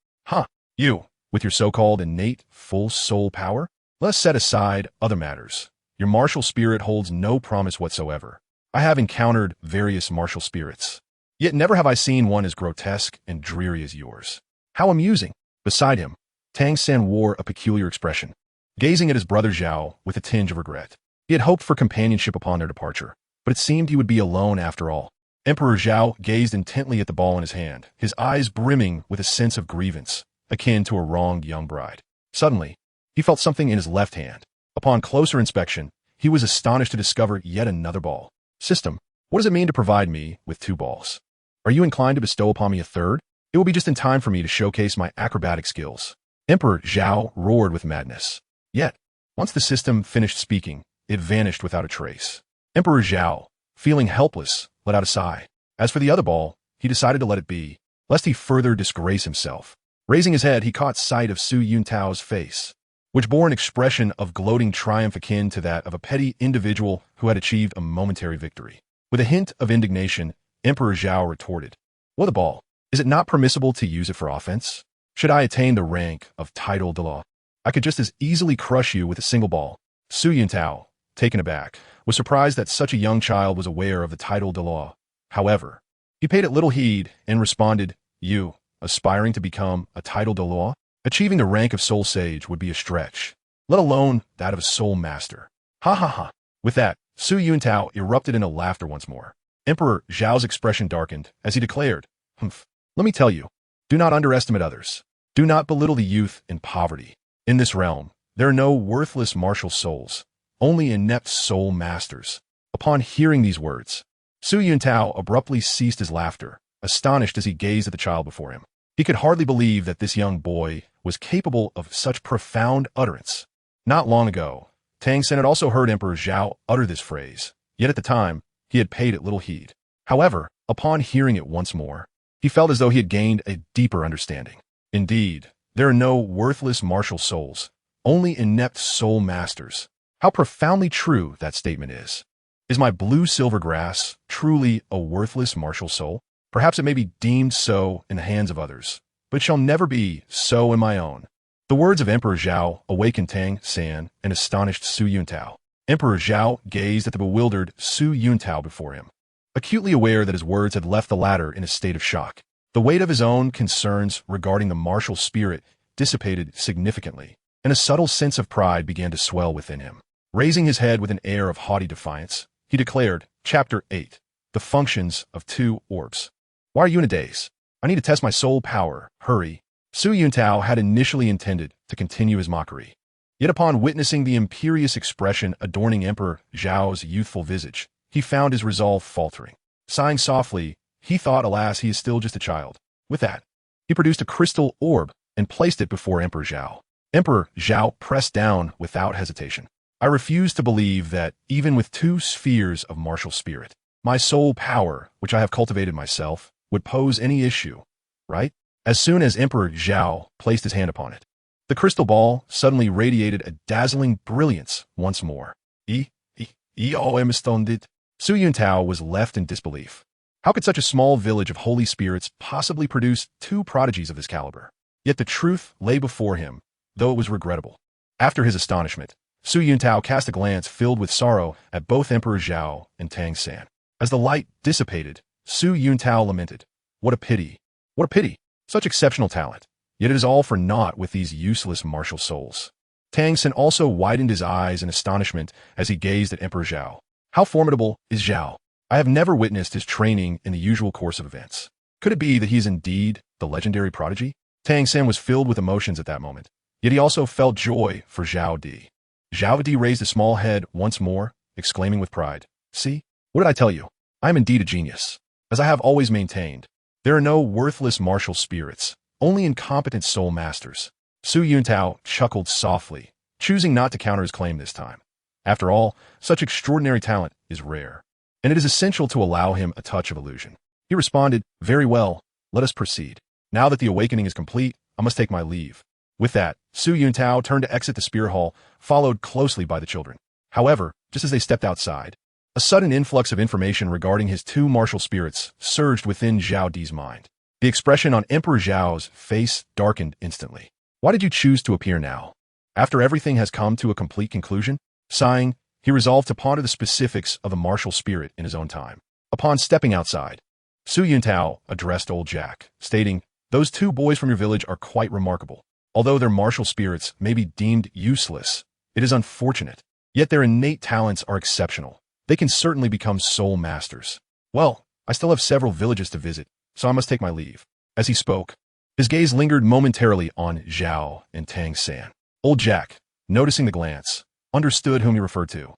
You, with your so-called innate, full soul power? Let us set aside other matters. Your martial spirit holds no promise whatsoever. I have encountered various martial spirits, yet never have I seen one as grotesque and dreary as yours. How amusing! Beside him, Tang San wore a peculiar expression, gazing at his brother Zhao with a tinge of regret. He had hoped for companionship upon their departure, but it seemed he would be alone after all. Emperor Zhao gazed intently at the ball in his hand, his eyes brimming with a sense of grievance, akin to a wronged young bride. Suddenly, he felt something in his left hand. Upon closer inspection, he was astonished to discover yet another ball. System, what does it mean to provide me with 2 balls? Are you inclined to bestow upon me a third? It will be just in time for me to showcase my acrobatic skills. Emperor Zhao roared with madness. Yet, once the system finished speaking, it vanished without a trace. Emperor Zhao, feeling helpless, let out a sigh. As for the other ball, he decided to let it be, lest he further disgrace himself. Raising his head, he caught sight of Su Yuntao's face, which bore an expression of gloating triumph akin to that of a petty individual who had achieved a momentary victory. With a hint of indignation, Emperor Zhao retorted, "What a ball! Is it not permissible to use it for offense? Should I attain the rank of title Douluo, I could just as easily crush you with a single ball." Su Yuntao, taken aback, was surprised that such a young child was aware of the title Douluo. However, he paid it little heed and responded, "You, aspiring to become a title Douluo? Achieving the rank of Soul Sage would be a stretch, let alone that of a Soul Master." Ha ha ha. With that, Su Yuntao erupted into laughter once more. Emperor Zhao's expression darkened as he declared, "Humph, let me tell you, do not underestimate others. Do not belittle the youth in poverty. In this realm, there are no worthless martial souls, only inept soul masters." Upon hearing these words, Su Yuntao abruptly ceased his laughter, astonished as he gazed at the child before him. He could hardly believe that this young boy was capable of such profound utterance. Not long ago, Tang Sen had also heard Emperor Zhao utter this phrase, yet at the time, he had paid it little heed. However, upon hearing it once more, he felt as though he had gained a deeper understanding. Indeed, there are no worthless martial souls, only inept soul masters. How profoundly true that statement is. Is my blue silver grass truly a worthless martial soul? Perhaps it may be deemed so in the hands of others, but it shall never be so in my own. The words of Emperor Zhao awakened Tang San and astonished Su Yuntao. Emperor Zhao gazed at the bewildered Su Yuntao before him, acutely aware that his words had left the latter in a state of shock. The weight of his own concerns regarding the martial spirit dissipated significantly, and a subtle sense of pride began to swell within him. Raising his head with an air of haughty defiance, he declared, Chapter 8, The Functions of 2 Orbs. Why are you in a daze? I need to test my soul power. Hurry. Su Yuntao had initially intended to continue his mockery. Yet upon witnessing the imperious expression adorning Emperor Zhao's youthful visage, he found his resolve faltering. Sighing softly, he thought, alas, he is still just a child. With that, he produced a crystal orb and placed it before Emperor Zhao. Emperor Zhao pressed down without hesitation. I refuse to believe that, even with 2 spheres of martial spirit, my soul power, which I have cultivated myself, would pose any issue, right? As soon as Emperor Zhao placed his hand upon it, the crystal ball suddenly radiated a dazzling brilliance once more. I'm astounded. Su Yuntao was left in disbelief. How could such a small village of holy spirits possibly produce 2 prodigies of this caliber? Yet the truth lay before him, though it was regrettable. After his astonishment, Su Yuntao cast a glance filled with sorrow at both Emperor Zhao and Tang San. As the light dissipated, Su Yuntao lamented, "What a pity! What a pity! Such exceptional talent, yet it is all for naught with these useless martial souls." Tang San also widened his eyes in astonishment as he gazed at Emperor Zhao. How formidable is Zhao? I have never witnessed his training in the usual course of events. Could it be that he is indeed the legendary prodigy? Tang San was filled with emotions at that moment, yet he also felt joy for Zhao Di. Zhao Di raised a small head once more, exclaiming with pride, "See, what did I tell you? I am indeed a genius. As I have always maintained, there are no worthless martial spirits, only incompetent soul masters." Su Yuntao chuckled softly, choosing not to counter his claim this time. After all, such extraordinary talent is rare, and it is essential to allow him a touch of illusion. He responded, "Very well, let us proceed. Now that the awakening is complete, I must take my leave." With that, Su Yuntao turned to exit the spear hall, followed closely by the children. However, just as they stepped outside, a sudden influx of information regarding his 2 martial spirits surged within Zhao Di's mind. The expression on Emperor Zhao's face darkened instantly. Why did you choose to appear now? After everything has come to a complete conclusion? Sighing, he resolved to ponder the specifics of the martial spirit in his own time. Upon stepping outside, Su Yuntao addressed old Jack, stating, "Those 2 boys from your village are quite remarkable. Although their martial spirits may be deemed useless, it is unfortunate. Yet their innate talents are exceptional. They can certainly become soul masters. Well, I still have several villages to visit, so I must take my leave. As he spoke, his gaze lingered momentarily on Zhao and Tang San. Old Jack, noticing the glance, understood whom he referred to.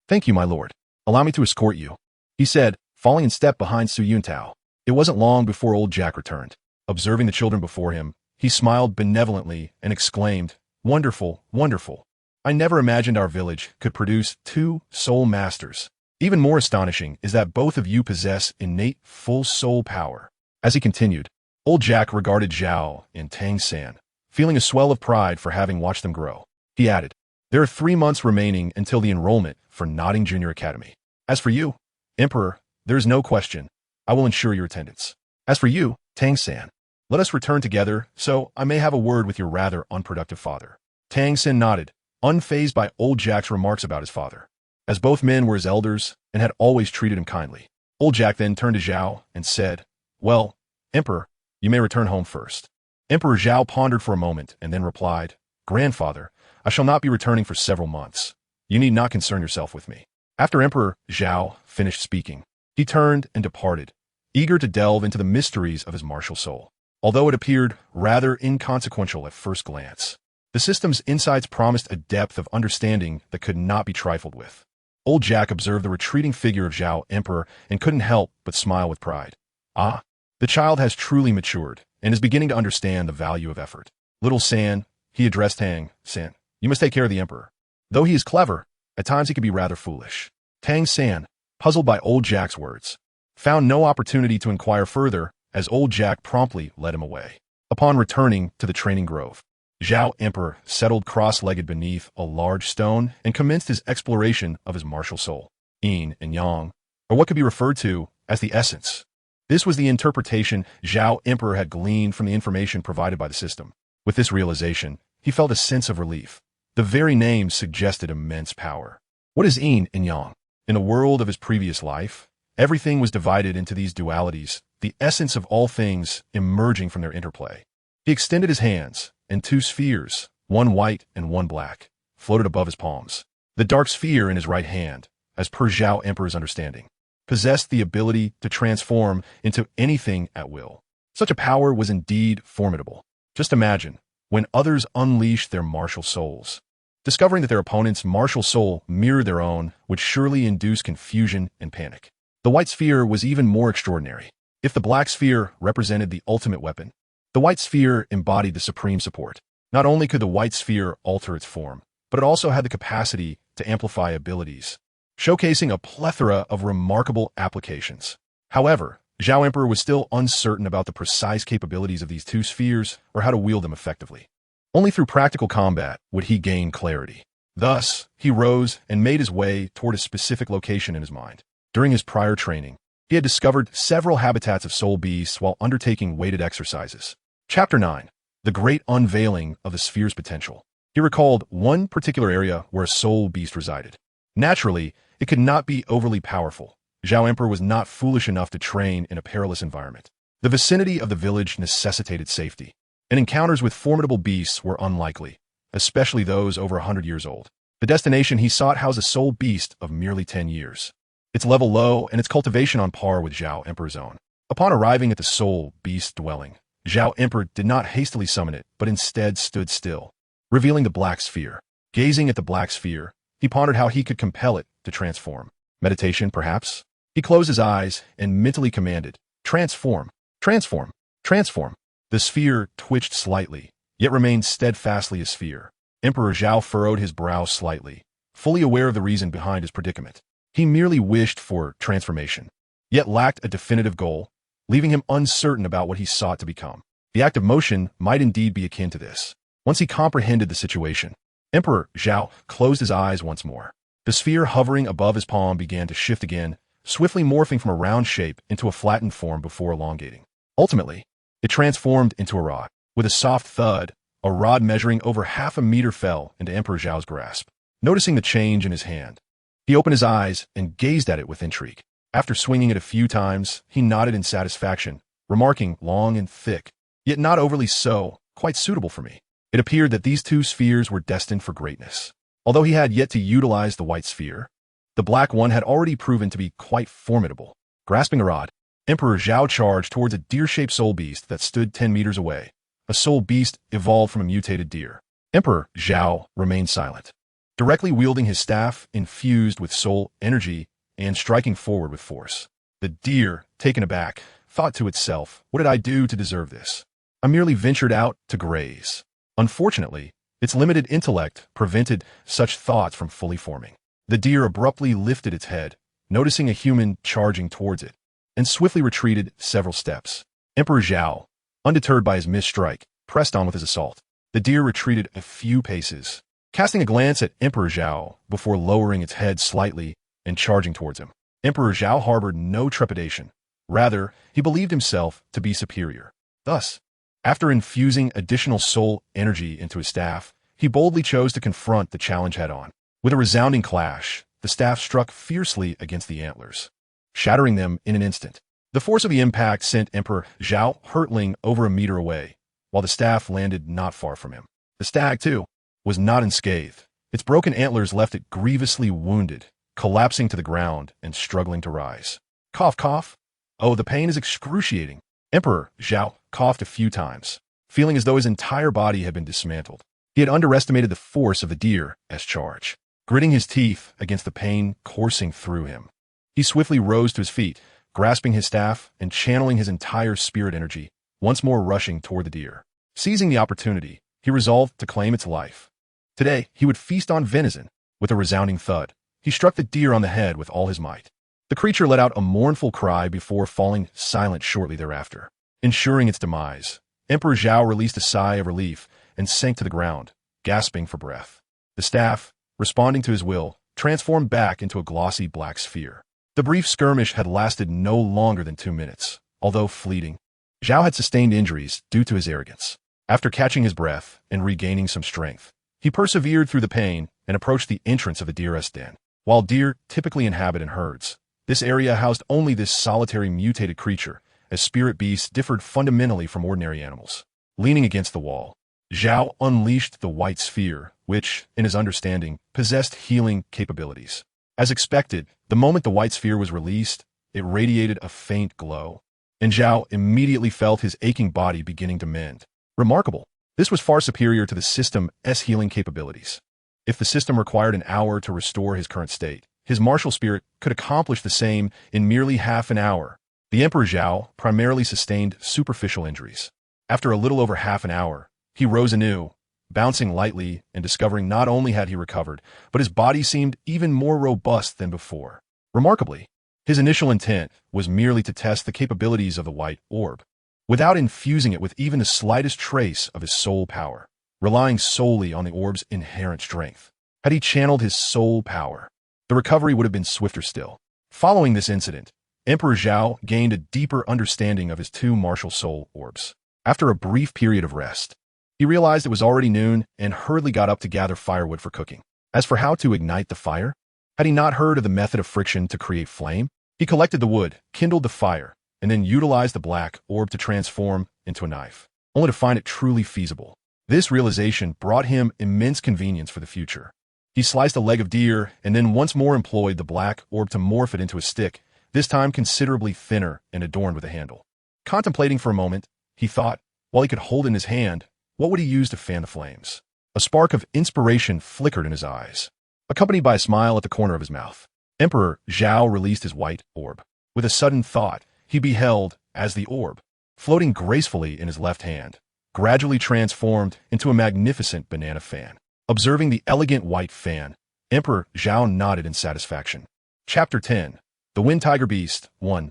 Thank you, my lord. Allow me to escort you, he said, falling in step behind Su Yuntao. It wasn't long before old Jack returned. Observing the children before him, he smiled benevolently and exclaimed, "Wonderful, wonderful. I never imagined our village could produce 2 soul masters. Even more astonishing is that both of you possess innate full soul power." As he continued, old Jack regarded Zhao and Tang San, feeling a swell of pride for having watched them grow. He added, "There are 3 months remaining until the enrollment for Nodding Junior Academy. As for you, Emperor, there is no question. I will ensure your attendance. As for you, Tang San, let us return together so I may have a word with your rather unproductive father." Tang San nodded, unfazed by old Jack's remarks about his father, as both men were his elders and had always treated him kindly. Old Jack then turned to Zhao and said, "Well, Emperor, you may return home first." Emperor Zhao pondered for a moment and then replied, "Grandfather, I shall not be returning for several months. You need not concern yourself with me." After Emperor Zhao finished speaking, he turned and departed, eager to delve into the mysteries of his martial soul. Although it appeared rather inconsequential at first glance, the system's insights promised a depth of understanding that could not be trifled with. Old Jack observed the retreating figure of Zhao Emperor and couldn't help but smile with pride. The child has truly matured and is beginning to understand the value of effort. Little San, he addressed Tang San, you must take care of the Emperor. Though he is clever, at times he can be rather foolish. Tang San, puzzled by old Jack's words, found no opportunity to inquire further as old Jack promptly led him away. Upon returning to the training grove, Zhao Emperor settled cross-legged beneath a large stone and commenced his exploration of his martial soul, yin and yang, or what could be referred to as the essence. This was the interpretation Zhao Emperor had gleaned from the information provided by the system. With this realization, he felt a sense of relief. The very name suggested immense power. What is yin and yang? In the world of his previous life, everything was divided into these dualities, the essence of all things emerging from their interplay. He extended his hands, and 2 spheres, one white and one black, floated above his palms. The dark sphere in his right hand, as per Zhao Emperor's understanding, possessed the ability to transform into anything at will. Such a power was indeed formidable. Just imagine, when others unleashed their martial souls, discovering that their opponent's martial soul mirrored their own would surely induce confusion and panic. The white sphere was even more extraordinary. If the black sphere represented the ultimate weapon, the white sphere embodied the supreme support. Not only could the white sphere alter its form, but it also had the capacity to amplify abilities, showcasing a plethora of remarkable applications. However, Zhao Emperor was still uncertain about the precise capabilities of these 2 spheres or how to wield them effectively. Only through practical combat would he gain clarity. Thus, he rose and made his way toward a specific location in his mind. During his prior training, he had discovered several habitats of soul beasts while undertaking weighted exercises. Chapter 9. The Great Unveiling of the Sphere's Potential. He recalled one particular area where a soul beast resided. Naturally, it could not be overly powerful. Zhao Emperor was not foolish enough to train in a perilous environment. The vicinity of the village necessitated safety, and encounters with formidable beasts were unlikely, especially those over 100 years old. The destination he sought housed a soul beast of merely 10 years. Its level low and its cultivation on par with Zhao Emperor's own. Upon arriving at the soul beast dwelling, Zhao Emperor did not hastily summon it, but instead stood still, revealing the black sphere. Gazing at the black sphere, he pondered how he could compel it to transform. Meditation, perhaps? He closed his eyes and mentally commanded, "Transform, transform, transform." The sphere twitched slightly, yet remained steadfastly a sphere. Emperor Zhao furrowed his brow slightly, fully aware of the reason behind his predicament. He merely wished for transformation, yet lacked a definitive goal, leaving him uncertain about what he sought to become. The act of motion might indeed be akin to this. Once he comprehended the situation, Emperor Zhao closed his eyes once more. The sphere hovering above his palm began to shift again, swiftly morphing from a round shape into a flattened form before elongating. Ultimately, it transformed into a rod. With a soft thud, a rod measuring over half a meter fell into Emperor Zhao's grasp. Noticing the change in his hand, he opened his eyes and gazed at it with intrigue. After swinging it a few times, he nodded in satisfaction, remarking long and thick, yet not overly so, quite suitable for me. It appeared that these two spheres were destined for greatness. Although he had yet to utilize the white sphere, the black one had already proven to be quite formidable. Grasping a rod, Emperor Zhao charged towards a deer-shaped soul beast that stood 10 meters away. A soul beast evolved from a mutated deer. Emperor Zhao remained silent, directly wielding his staff infused with soul energy and striking forward with force. The deer, taken aback, thought to itself, "What did I do to deserve this? I merely ventured out to graze." Unfortunately, its limited intellect prevented such thoughts from fully forming. The deer abruptly lifted its head, noticing a human charging towards it, and swiftly retreated several steps. Emperor Zhao, undeterred by his missed strike, pressed on with his assault. The deer retreated a few paces, casting a glance at Emperor Zhao before lowering its head slightly and charging towards him. Emperor Zhao harbored no trepidation. Rather, he believed himself to be superior. Thus, after infusing additional soul energy into his staff, he boldly chose to confront the challenge head-on. With a resounding clash, the staff struck fiercely against the antlers, shattering them in an instant. The force of the impact sent Emperor Zhao hurtling over a meter away, while the staff landed not far from him. The stag, too, was not unscathed. Its broken antlers left it grievously wounded, collapsing to the ground and struggling to rise. Cough, cough. Oh, the pain is excruciating. Emperor Zhao coughed a few times, feeling as though his entire body had been dismantled. He had underestimated the force of the deer's charge, gritting his teeth against the pain coursing through him. He swiftly rose to his feet, grasping his staff and channeling his entire spirit energy, once more rushing toward the deer. Seizing the opportunity, he resolved to claim its life. Today, he would feast on venison. With a resounding thud, he struck the deer on the head with all his might. The creature let out a mournful cry before falling silent shortly thereafter. Ensuring its demise, Emperor Zhao released a sigh of relief and sank to the ground, gasping for breath. The staff, responding to his will, transformed back into a glossy black sphere. The brief skirmish had lasted no longer than 2 minutes. Although fleeting, Zhao had sustained injuries due to his arrogance. After catching his breath and regaining some strength, he persevered through the pain and approached the entrance of the deer's den. While deer typically inhabit in herds, this area housed only this solitary mutated creature, as spirit beasts differed fundamentally from ordinary animals. Leaning against the wall, Zhao unleashed the white sphere, which, in his understanding, possessed healing capabilities. As expected, the moment the white sphere was released, it radiated a faint glow, and Zhao immediately felt his aching body beginning to mend. Remarkable. This was far superior to the system's healing capabilities. If the system required an hour to restore his current state, his martial spirit could accomplish the same in merely half an hour. The Emperor Zhao primarily sustained superficial injuries. After a little over half an hour, he rose anew, bouncing lightly and discovering not only had he recovered, but his body seemed even more robust than before. Remarkably, his initial intent was merely to test the capabilities of the white orb, without infusing it with even the slightest trace of his soul power, relying solely on the orb's inherent strength. Had he channeled his soul power, the recovery would have been swifter still. Following this incident, Emperor Zhao gained a deeper understanding of his two martial soul orbs. After a brief period of rest, he realized it was already noon and hurriedly got up to gather firewood for cooking. As for how to ignite the fire, had he not heard of the method of friction to create flame? He collected the wood, kindled the fire, and then utilized the black orb to transform into a knife, only to find it truly feasible. This realization brought him immense convenience for the future. He sliced a leg of deer and then once more employed the black orb to morph it into a stick, this time considerably thinner and adorned with a handle. Contemplating for a moment, he thought, while he could hold in his hand, what would he use to fan the flames? A spark of inspiration flickered in his eyes, accompanied by a smile at the corner of his mouth. Emperor Zhao released his white orb. With a sudden thought, he beheld as the orb, floating gracefully in his left hand, gradually transformed into a magnificent banana fan. Observing the elegant white fan, Emperor Zhao nodded in satisfaction. Chapter 10. The Wind Tiger Beast 1.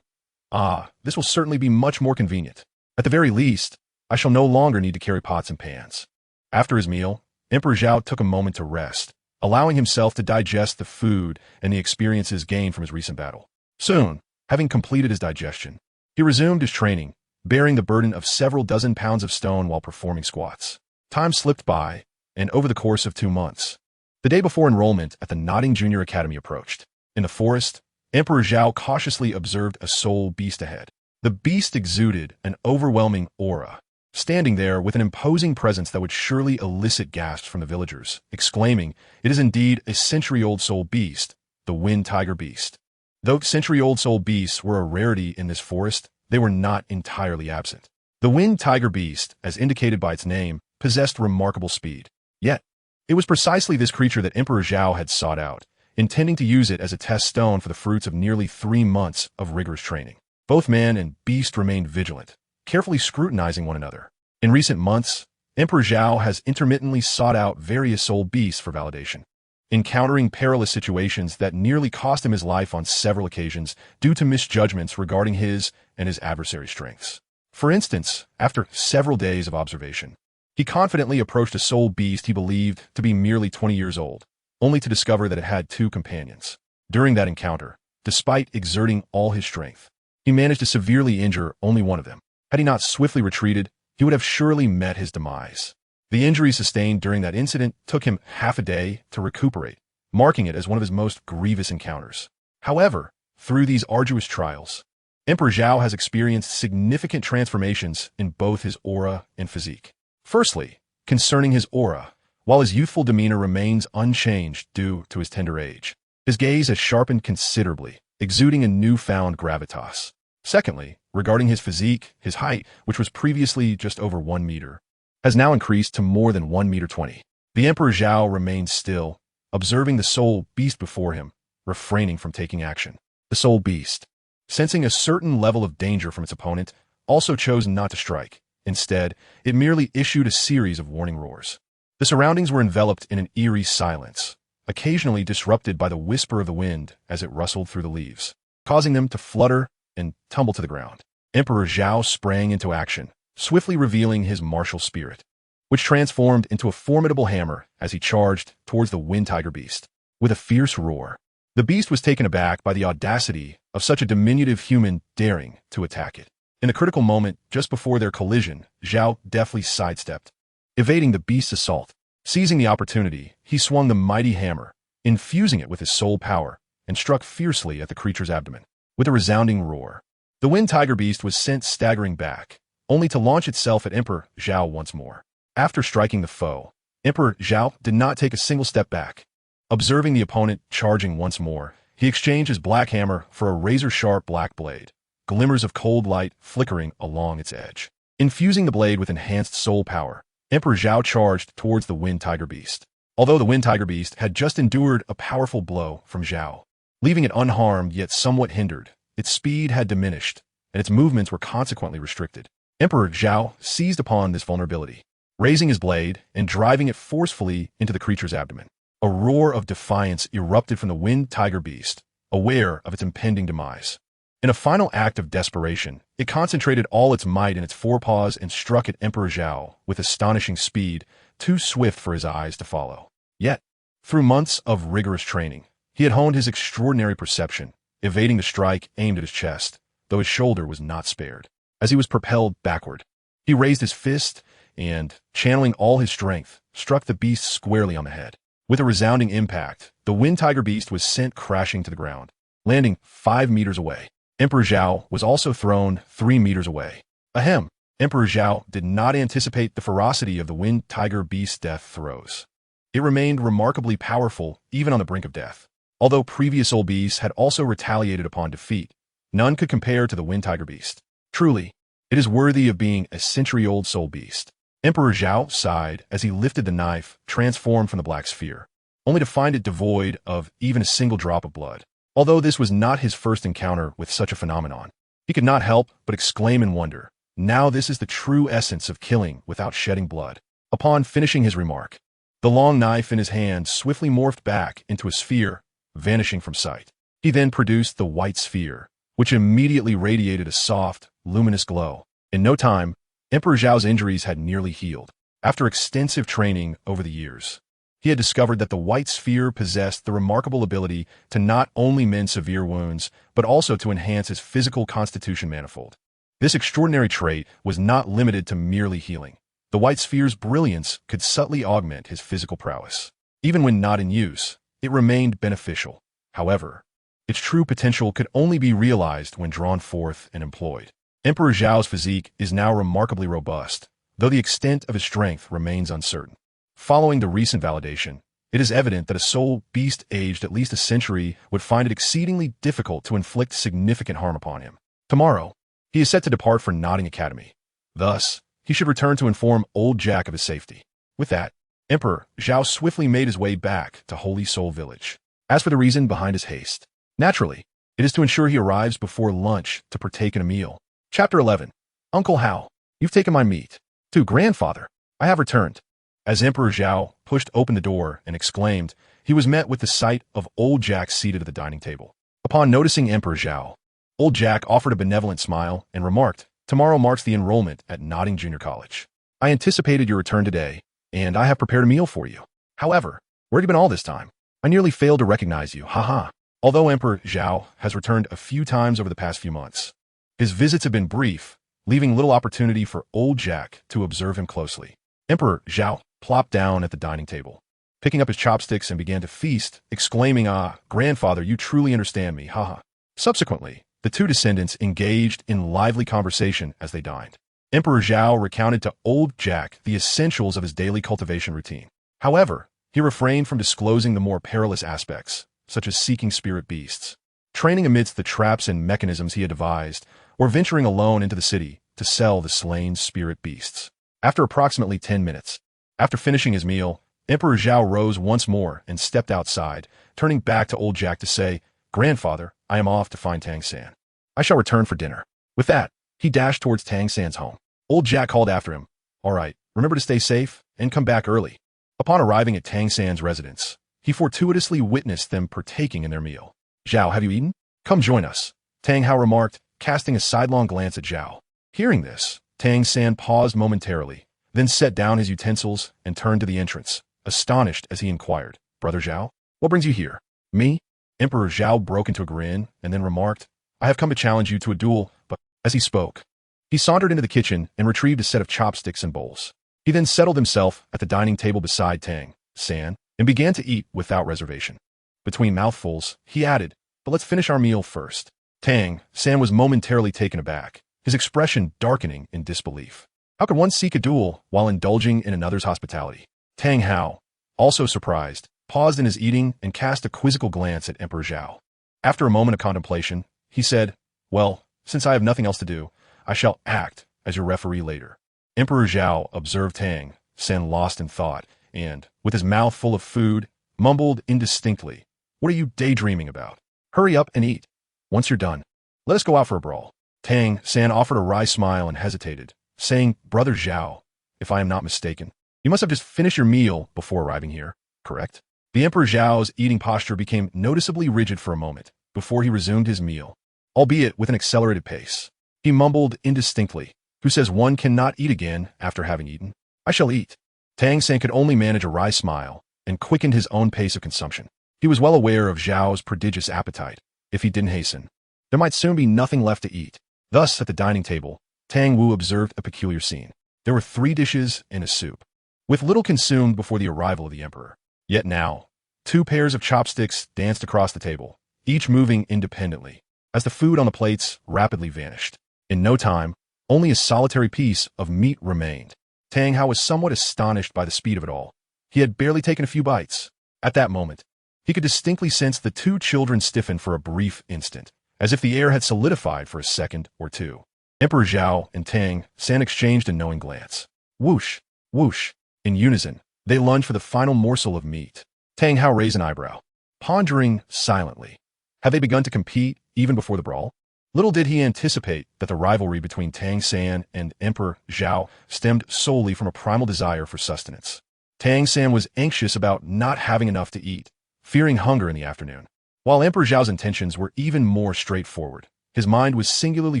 Ah, this will certainly be much more convenient. At the very least, I shall no longer need to carry pots and pans. After his meal, Emperor Zhao took a moment to rest, allowing himself to digest the food and the experiences gained from his recent battle. Soon, having completed his digestion, he resumed his training, bearing the burden of several dozen pounds of stone while performing squats. Time slipped by, and over the course of 2 months, the day before enrollment at the Nodding Junior Academy approached. In the forest, Emperor Zhao cautiously observed a soul beast ahead. The beast exuded an overwhelming aura, standing there with an imposing presence that would surely elicit gasps from the villagers, exclaiming, "It is indeed a century-old soul beast, the wind tiger beast." Though century-old soul beasts were a rarity in this forest, they were not entirely absent. The wind tiger beast, as indicated by its name, possessed remarkable speed. Yet, it was precisely this creature that Emperor Zhao had sought out, intending to use it as a test stone for the fruits of nearly 3 months of rigorous training. Both man and beast remained vigilant, carefully scrutinizing one another. In recent months, Emperor Zhao has intermittently sought out various soul beasts for validation, encountering perilous situations that nearly cost him his life on several occasions due to misjudgments regarding his and his adversary's strengths. For instance, after several days of observation, he confidently approached a soul beast he believed to be merely 20 years old, only to discover that it had 2 companions. During that encounter, despite exerting all his strength, he managed to severely injure only one of them. Had he not swiftly retreated, he would have surely met his demise. The injuries sustained during that incident took him half a day to recuperate, marking it as one of his most grievous encounters. However, through these arduous trials, Emperor Zhao has experienced significant transformations in both his aura and physique. Firstly, concerning his aura, while his youthful demeanor remains unchanged due to his tender age, his gaze has sharpened considerably, exuding a newfound gravitas. Secondly, regarding his physique, his height, which was previously just over 1 meter, has now increased to more than 1.20 meters. The Emperor Zhao remains still, observing the soul beast before him, refraining from taking action. The soul beast, sensing a certain level of danger from its opponent, also chose not to strike. Instead, it merely issued a series of warning roars. The surroundings were enveloped in an eerie silence, occasionally disrupted by the whisper of the wind as it rustled through the leaves, causing them to flutter and tumble to the ground. Emperor Zhao sprang into action, swiftly revealing his martial spirit, which transformed into a formidable hammer as he charged towards the wind tiger beast. With a fierce roar, the beast was taken aback by the audacity of such a diminutive human daring to attack it. In the critical moment just before their collision, Zhao deftly sidestepped, evading the beast's assault. Seizing the opportunity, he swung the mighty hammer, infusing it with his soul power, and struck fiercely at the creature's abdomen. With a resounding roar, the wind tiger beast was sent staggering back, only to launch itself at Emperor Zhao once more. After striking the foe, Emperor Zhao did not take a single step back. Observing the opponent charging once more, he exchanged his black hammer for a razor-sharp black blade, glimmers of cold light flickering along its edge. Infusing the blade with enhanced soul power, Emperor Zhao charged towards the wind tiger beast. Although the wind tiger beast had just endured a powerful blow from Zhao, leaving it unharmed yet somewhat hindered, its speed had diminished, and its movements were consequently restricted. Emperor Zhao seized upon this vulnerability, raising his blade and driving it forcefully into the creature's abdomen. A roar of defiance erupted from the wind tiger beast, aware of its impending demise. In a final act of desperation, it concentrated all its might in its forepaws and struck at Emperor Zhao with astonishing speed, too swift for his eyes to follow. Yet, through months of rigorous training, he had honed his extraordinary perception, evading the strike aimed at his chest, though his shoulder was not spared. As he was propelled backward, he raised his fist and, channeling all his strength, struck the beast squarely on the head. With a resounding impact, the wind tiger beast was sent crashing to the ground, landing 5 meters away. Emperor Zhao was also thrown 3 meters away. Ahem! Emperor Zhao did not anticipate the ferocity of the wind tiger beast's death throes. It remained remarkably powerful even on the brink of death. Although previous soul beasts had also retaliated upon defeat, none could compare to the wind tiger beast. Truly, it is worthy of being a century-old soul beast. Emperor Zhao sighed as he lifted the knife transformed from the black sphere, only to find it devoid of even a single drop of blood. Although this was not his first encounter with such a phenomenon, he could not help but exclaim in wonder, "Now this is the true essence of killing without shedding blood." Upon finishing his remark, the long knife in his hand swiftly morphed back into a sphere, vanishing from sight. He then produced the white sphere, which immediately radiated a soft, luminous glow. In no time, Emperor Zhao's injuries had nearly healed. After extensive training over the years, he had discovered that the white sphere possessed the remarkable ability to not only mend severe wounds, but also to enhance his physical constitution manifold. This extraordinary trait was not limited to merely healing. The white sphere's brilliance could subtly augment his physical prowess. Even when not in use, it remained beneficial. However, its true potential could only be realized when drawn forth and employed. Emperor Zhao's physique is now remarkably robust, though the extent of his strength remains uncertain. Following the recent validation, it is evident that a soul beast aged at least a century would find it exceedingly difficult to inflict significant harm upon him. Tomorrow, he is set to depart for Nodding Academy. Thus, he should return to inform old Jack of his safety. With that, Emperor Zhao swiftly made his way back to Holy Soul Village. As for the reason behind his haste, naturally, it is to ensure he arrives before lunch to partake in a meal. Chapter 11. Uncle Hao, you've taken my meat. To grandfather, I have returned. As Emperor Zhao pushed open the door and exclaimed, he was met with the sight of old Jack seated at the dining table. Upon noticing Emperor Zhao, old Jack offered a benevolent smile and remarked, tomorrow marks the enrollment at Nodding Junior College. I anticipated your return today, and I have prepared a meal for you. However, where have you been all this time? I nearly failed to recognize you, haha. Although Emperor Zhao has returned a few times over the past few months, his visits have been brief, leaving little opportunity for old Jack to observe him closely. Emperor Zhao plopped down at the dining table, picking up his chopsticks and began to feast, exclaiming, grandfather, you truly understand me, haha. Subsequently, the two descendants engaged in lively conversation as they dined. Emperor Zhao recounted to old Jack the essentials of his daily cultivation routine. However, he refrained from disclosing the more perilous aspects, such as seeking spirit beasts, training amidst the traps and mechanisms he had devised, or venturing alone into the city to sell the slain spirit beasts. After approximately 10 minutes, after finishing his meal, Emperor Zhao rose once more and stepped outside, turning back to old Jack to say, grandfather, I am off to find Tang San. I shall return for dinner. With that, he dashed towards Tang San's home. Old Jack called after him, all right, remember to stay safe and come back early. Upon arriving at Tang San's residence, he fortuitously witnessed them partaking in their meal. Zhao, have you eaten? Come join us, Tang Hao remarked, casting a sidelong glance at Zhao. Hearing this, Tang San paused momentarily, then set down his utensils and turned to the entrance, astonished as he inquired, Brother Zhao, what brings you here? Me? Emperor Zhao broke into a grin and then remarked, I have come to challenge you to a duel, but as he spoke, he sauntered into the kitchen and retrieved a set of chopsticks and bowls. He then settled himself at the dining table beside Tang San and began to eat without reservation. Between mouthfuls, he added, but let's finish our meal first. Tang San was momentarily taken aback, his expression darkening in disbelief. How could one seek a duel while indulging in another's hospitality? Tang Hao, also surprised, paused in his eating and cast a quizzical glance at Emperor Zhao. After a moment of contemplation, he said, well, since I have nothing else to do, I shall act as your referee later. Emperor Zhao observed Tang San lost in thought and, with his mouth full of food, mumbled indistinctly, what are you daydreaming about? Hurry up and eat. Once you're done, let us go out for a brawl. Tang San offered a wry smile and hesitated, saying, Brother Zhao, if I am not mistaken, you must have just finished your meal before arriving here, correct? The Emperor Zhao's eating posture became noticeably rigid for a moment before he resumed his meal, albeit with an accelerated pace. He mumbled indistinctly, who says one cannot eat again after having eaten? I shall eat. Tang San could only manage a wry smile and quickened his own pace of consumption. He was well aware of Zhao's prodigious appetite. If he didn't hasten, there might soon be nothing left to eat. Thus, at the dining table, Tang Wu observed a peculiar scene. There were 3 dishes and a soup, with little consumed before the arrival of the emperor. Yet now, 2 pairs of chopsticks danced across the table, each moving independently, as the food on the plates rapidly vanished. In no time, only a solitary piece of meat remained. Tang Hao was somewhat astonished by the speed of it all. He had barely taken a few bites. At that moment, he could distinctly sense the 2 children stiffen for a brief instant, as if the air had solidified for a second or two. Emperor Zhao and Tang San exchanged a knowing glance. Whoosh, whoosh. In unison, they lunged for the final morsel of meat. Tang Hao raised an eyebrow, pondering silently. Had they begun to compete even before the brawl? Little did he anticipate that the rivalry between Tang San and Emperor Zhao stemmed solely from a primal desire for sustenance. Tang San was anxious about not having enough to eat, fearing hunger in the afternoon, while Emperor Zhao's intentions were even more straightforward. His mind was singularly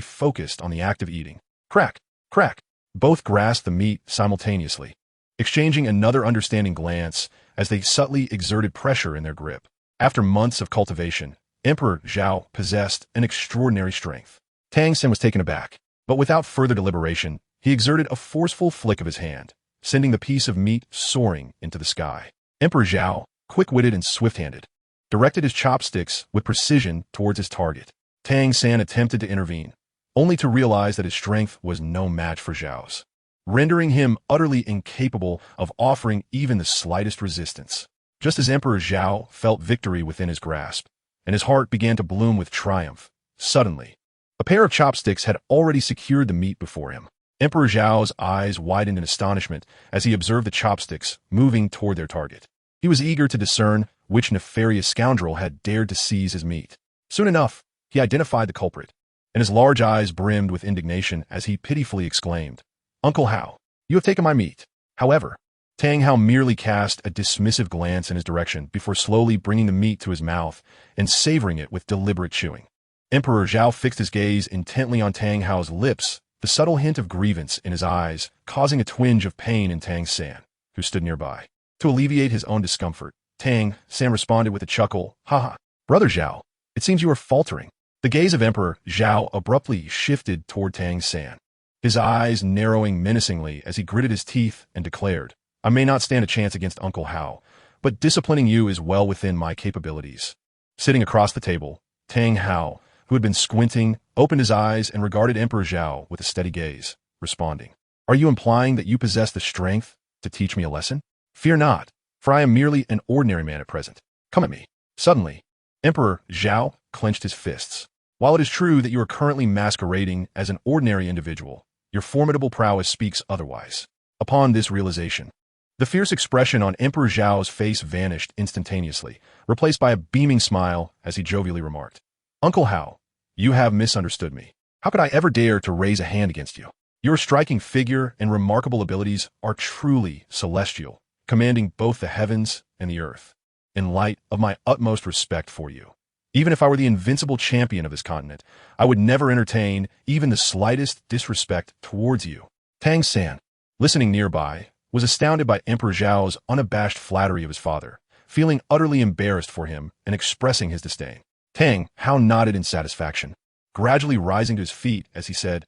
focused on the act of eating. Crack, crack. Both grasped the meat simultaneously, exchanging another understanding glance as they subtly exerted pressure in their grip. After months of cultivation, Emperor Zhao possessed an extraordinary strength. Tang San was taken aback, but without further deliberation, he exerted a forceful flick of his hand, sending the piece of meat soaring into the sky. Emperor Zhao, quick-witted and swift-handed, directed his chopsticks with precision towards his target. Tang San attempted to intervene, only to realize that his strength was no match for Zhao's. rendering him utterly incapable of offering even the slightest resistance. Just as Emperor Zhao felt victory within his grasp, and his heart began to bloom with triumph, suddenly, a pair of chopsticks had already secured the meat before him. Emperor Zhao's eyes widened in astonishment as he observed the chopsticks moving toward their target. He was eager to discern which nefarious scoundrel had dared to seize his meat. Soon enough, he identified the culprit, and his large eyes brimmed with indignation as he pitifully exclaimed, "Uncle Hao, you have taken my meat." However, Tang Hao merely cast a dismissive glance in his direction before slowly bringing the meat to his mouth and savoring it with deliberate chewing. Emperor Zhao fixed his gaze intently on Tang Hao's lips, the subtle hint of grievance in his eyes causing a twinge of pain in Tang San, who stood nearby. To alleviate his own discomfort, Tang San responded with a chuckle, "Haha, Brother Zhao, it seems you are faltering." The gaze of Emperor Zhao abruptly shifted toward Tang San, his eyes narrowing menacingly as he gritted his teeth and declared, "I may not stand a chance against Uncle Hao, but disciplining you is well within my capabilities." Sitting across the table, Tang Hao, who had been squinting, opened his eyes and regarded Emperor Zhao with a steady gaze, responding, "Are you implying that you possess the strength to teach me a lesson? Fear not, for I am merely an ordinary man at present. Come at me." Suddenly, Emperor Zhao clenched his fists. "While it is true that you are currently masquerading as an ordinary individual, your formidable prowess speaks otherwise." Upon this realization, the fierce expression on Emperor Zhao's face vanished instantaneously, replaced by a beaming smile as he jovially remarked, "Uncle Hao, you have misunderstood me. How could I ever dare to raise a hand against you? Your striking figure and remarkable abilities are truly celestial, commanding both the heavens and the earth. In light of my utmost respect for you, even if I were the invincible champion of this continent, I would never entertain even the slightest disrespect towards you." Tang San, listening nearby, was astounded by Emperor Zhao's unabashed flattery of his father, feeling utterly embarrassed for him and expressing his disdain. Tang Hao nodded in satisfaction, gradually rising to his feet as he said,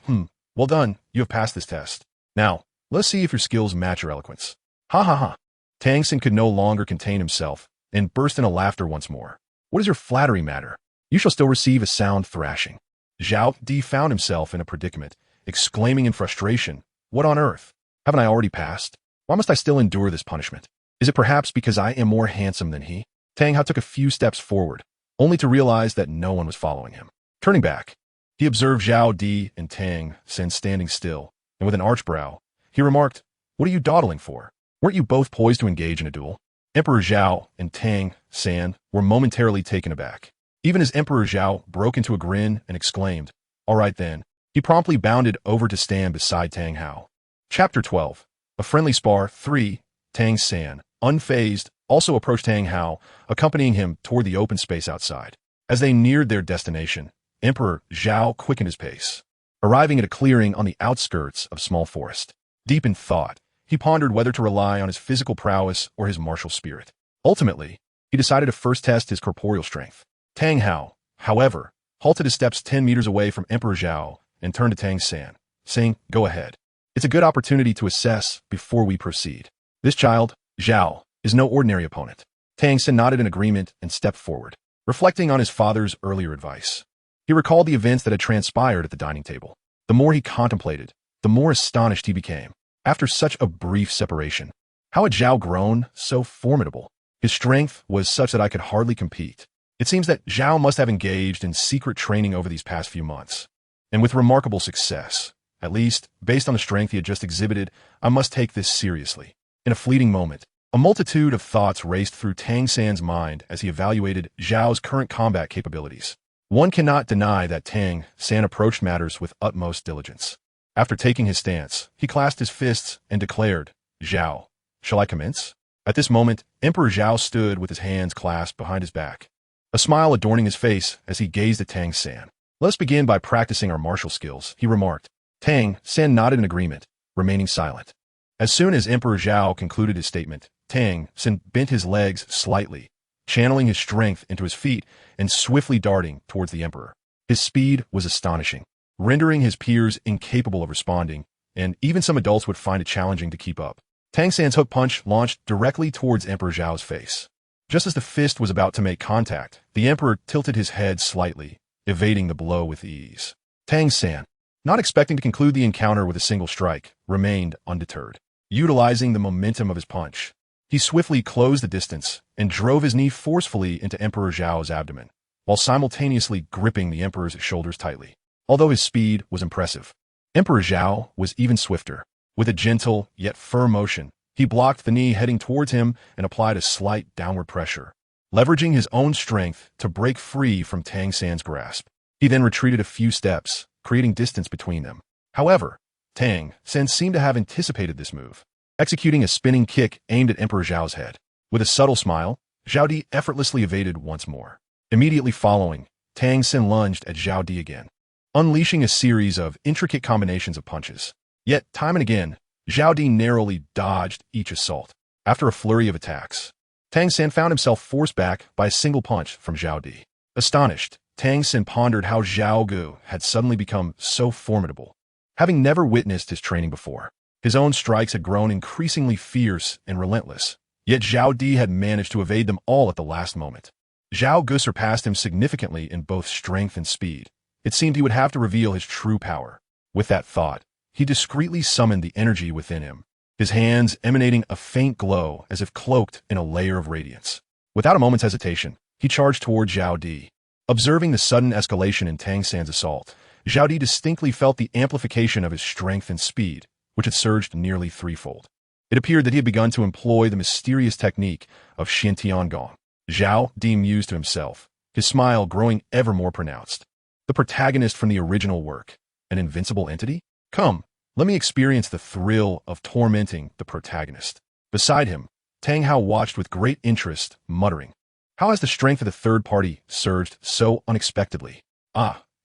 "Well done, you have passed this test. Now, let's see if your skills match your eloquence." "Ha ha ha." Tang San could no longer contain himself and burst into laughter once more. "What does your flattery matter? You shall still receive a sound thrashing." Zhao Di found himself in a predicament, exclaiming in frustration, "What on earth? Haven't I already passed? Why must I still endure this punishment? Is it perhaps because I am more handsome than he?" Tang Hao took a few steps forward, only to realize that no one was following him. Turning back, he observed Zhao Di and Tang San standing still, and with an arched brow, he remarked, "What are you dawdling for? Weren't you both poised to engage in a duel?" Emperor Zhao and Tang San were momentarily taken aback. Even as Emperor Zhao broke into a grin and exclaimed, "All right then," he promptly bounded over to stand beside Tang Hao. Chapter 12. A Friendly Spar 3. Tang San, unfazed, also approached Tang Hao, accompanying him toward the open space outside. As they neared their destination, Emperor Zhao quickened his pace, arriving at a clearing on the outskirts of small forest. Deep in thought, he pondered whether to rely on his physical prowess or his martial spirit. Ultimately, he decided to first test his corporeal strength. Tang Hao, however, halted his steps 10 meters away from Emperor Zhao and turned to Tang San, saying, "Go ahead. It's a good opportunity to assess before we proceed. This child, Zhao, is no ordinary opponent." Tang San nodded in agreement and stepped forward, reflecting on his father's earlier advice. He recalled the events that had transpired at the dining table. The more he contemplated, the more astonished he became. After such a brief separation, how had Zhao grown so formidable? His strength was such that I could hardly compete. It seems that Zhao must have engaged in secret training over these past few months, and with remarkable success. At least, based on the strength he had just exhibited, I must take this seriously. In a fleeting moment, a multitude of thoughts raced through Tang San's mind as he evaluated Zhao's current combat capabilities. One cannot deny that Tang San approached matters with utmost diligence. After taking his stance, he clasped his fists and declared, "Zhao, shall I commence?" At this moment, Emperor Zhao stood with his hands clasped behind his back, a smile adorning his face as he gazed at Tang San. "Let us begin by practicing our martial skills," he remarked. Tang San nodded in agreement, remaining silent. As soon as Emperor Zhao concluded his statement, Tang San bent his legs slightly, channeling his strength into his feet and swiftly darting towards the emperor. His speed was astonishing, rendering his peers incapable of responding, and even some adults would find it challenging to keep up. Tang San's hook punch launched directly towards Emperor Zhao's face. Just as the fist was about to make contact, the emperor tilted his head slightly, evading the blow with ease. Tang San, not expecting to conclude the encounter with a single strike, remained undeterred. Utilizing the momentum of his punch, he swiftly closed the distance and drove his knee forcefully into Emperor Zhao's abdomen, while simultaneously gripping the Emperor's shoulders tightly. Although his speed was impressive, Emperor Zhao was even swifter. With a gentle yet firm motion, he blocked the knee heading towards him and applied a slight downward pressure, leveraging his own strength to break free from Tang San's grasp. He then retreated a few steps, creating distance between them. However, Tang San seemed to have anticipated this move, executing a spinning kick aimed at Emperor Zhao's head. With a subtle smile, Zhao Di effortlessly evaded once more. Immediately following, Tang San lunged at Zhao Di again, unleashing a series of intricate combinations of punches. Yet, time and again, Zhao Di narrowly dodged each assault. After a flurry of attacks, Tang San found himself forced back by a single punch from Zhao Di. Astonished, Tang San pondered how Zhao Gu had suddenly become so formidable. Having never witnessed his training before, his own strikes had grown increasingly fierce and relentless, yet Zhao Di had managed to evade them all at the last moment. Zhao Gu surpassed him significantly in both strength and speed. It seemed he would have to reveal his true power. With that thought, he discreetly summoned the energy within him, his hands emanating a faint glow as if cloaked in a layer of radiance. Without a moment's hesitation, he charged toward Zhao Di. Observing the sudden escalation in Tang San's assault, Zhao Di distinctly felt the amplification of his strength and speed, which had surged nearly threefold. It appeared that he had begun to employ the mysterious technique of Xiantian Gong. Zhao Di mused to himself, his smile growing ever more pronounced. The protagonist from the original work, an invincible entity? Come, let me experience the thrill of tormenting the protagonist. Beside him, Tang Hao watched with great interest, muttering, "How has the strength of the third party surged so unexpectedly?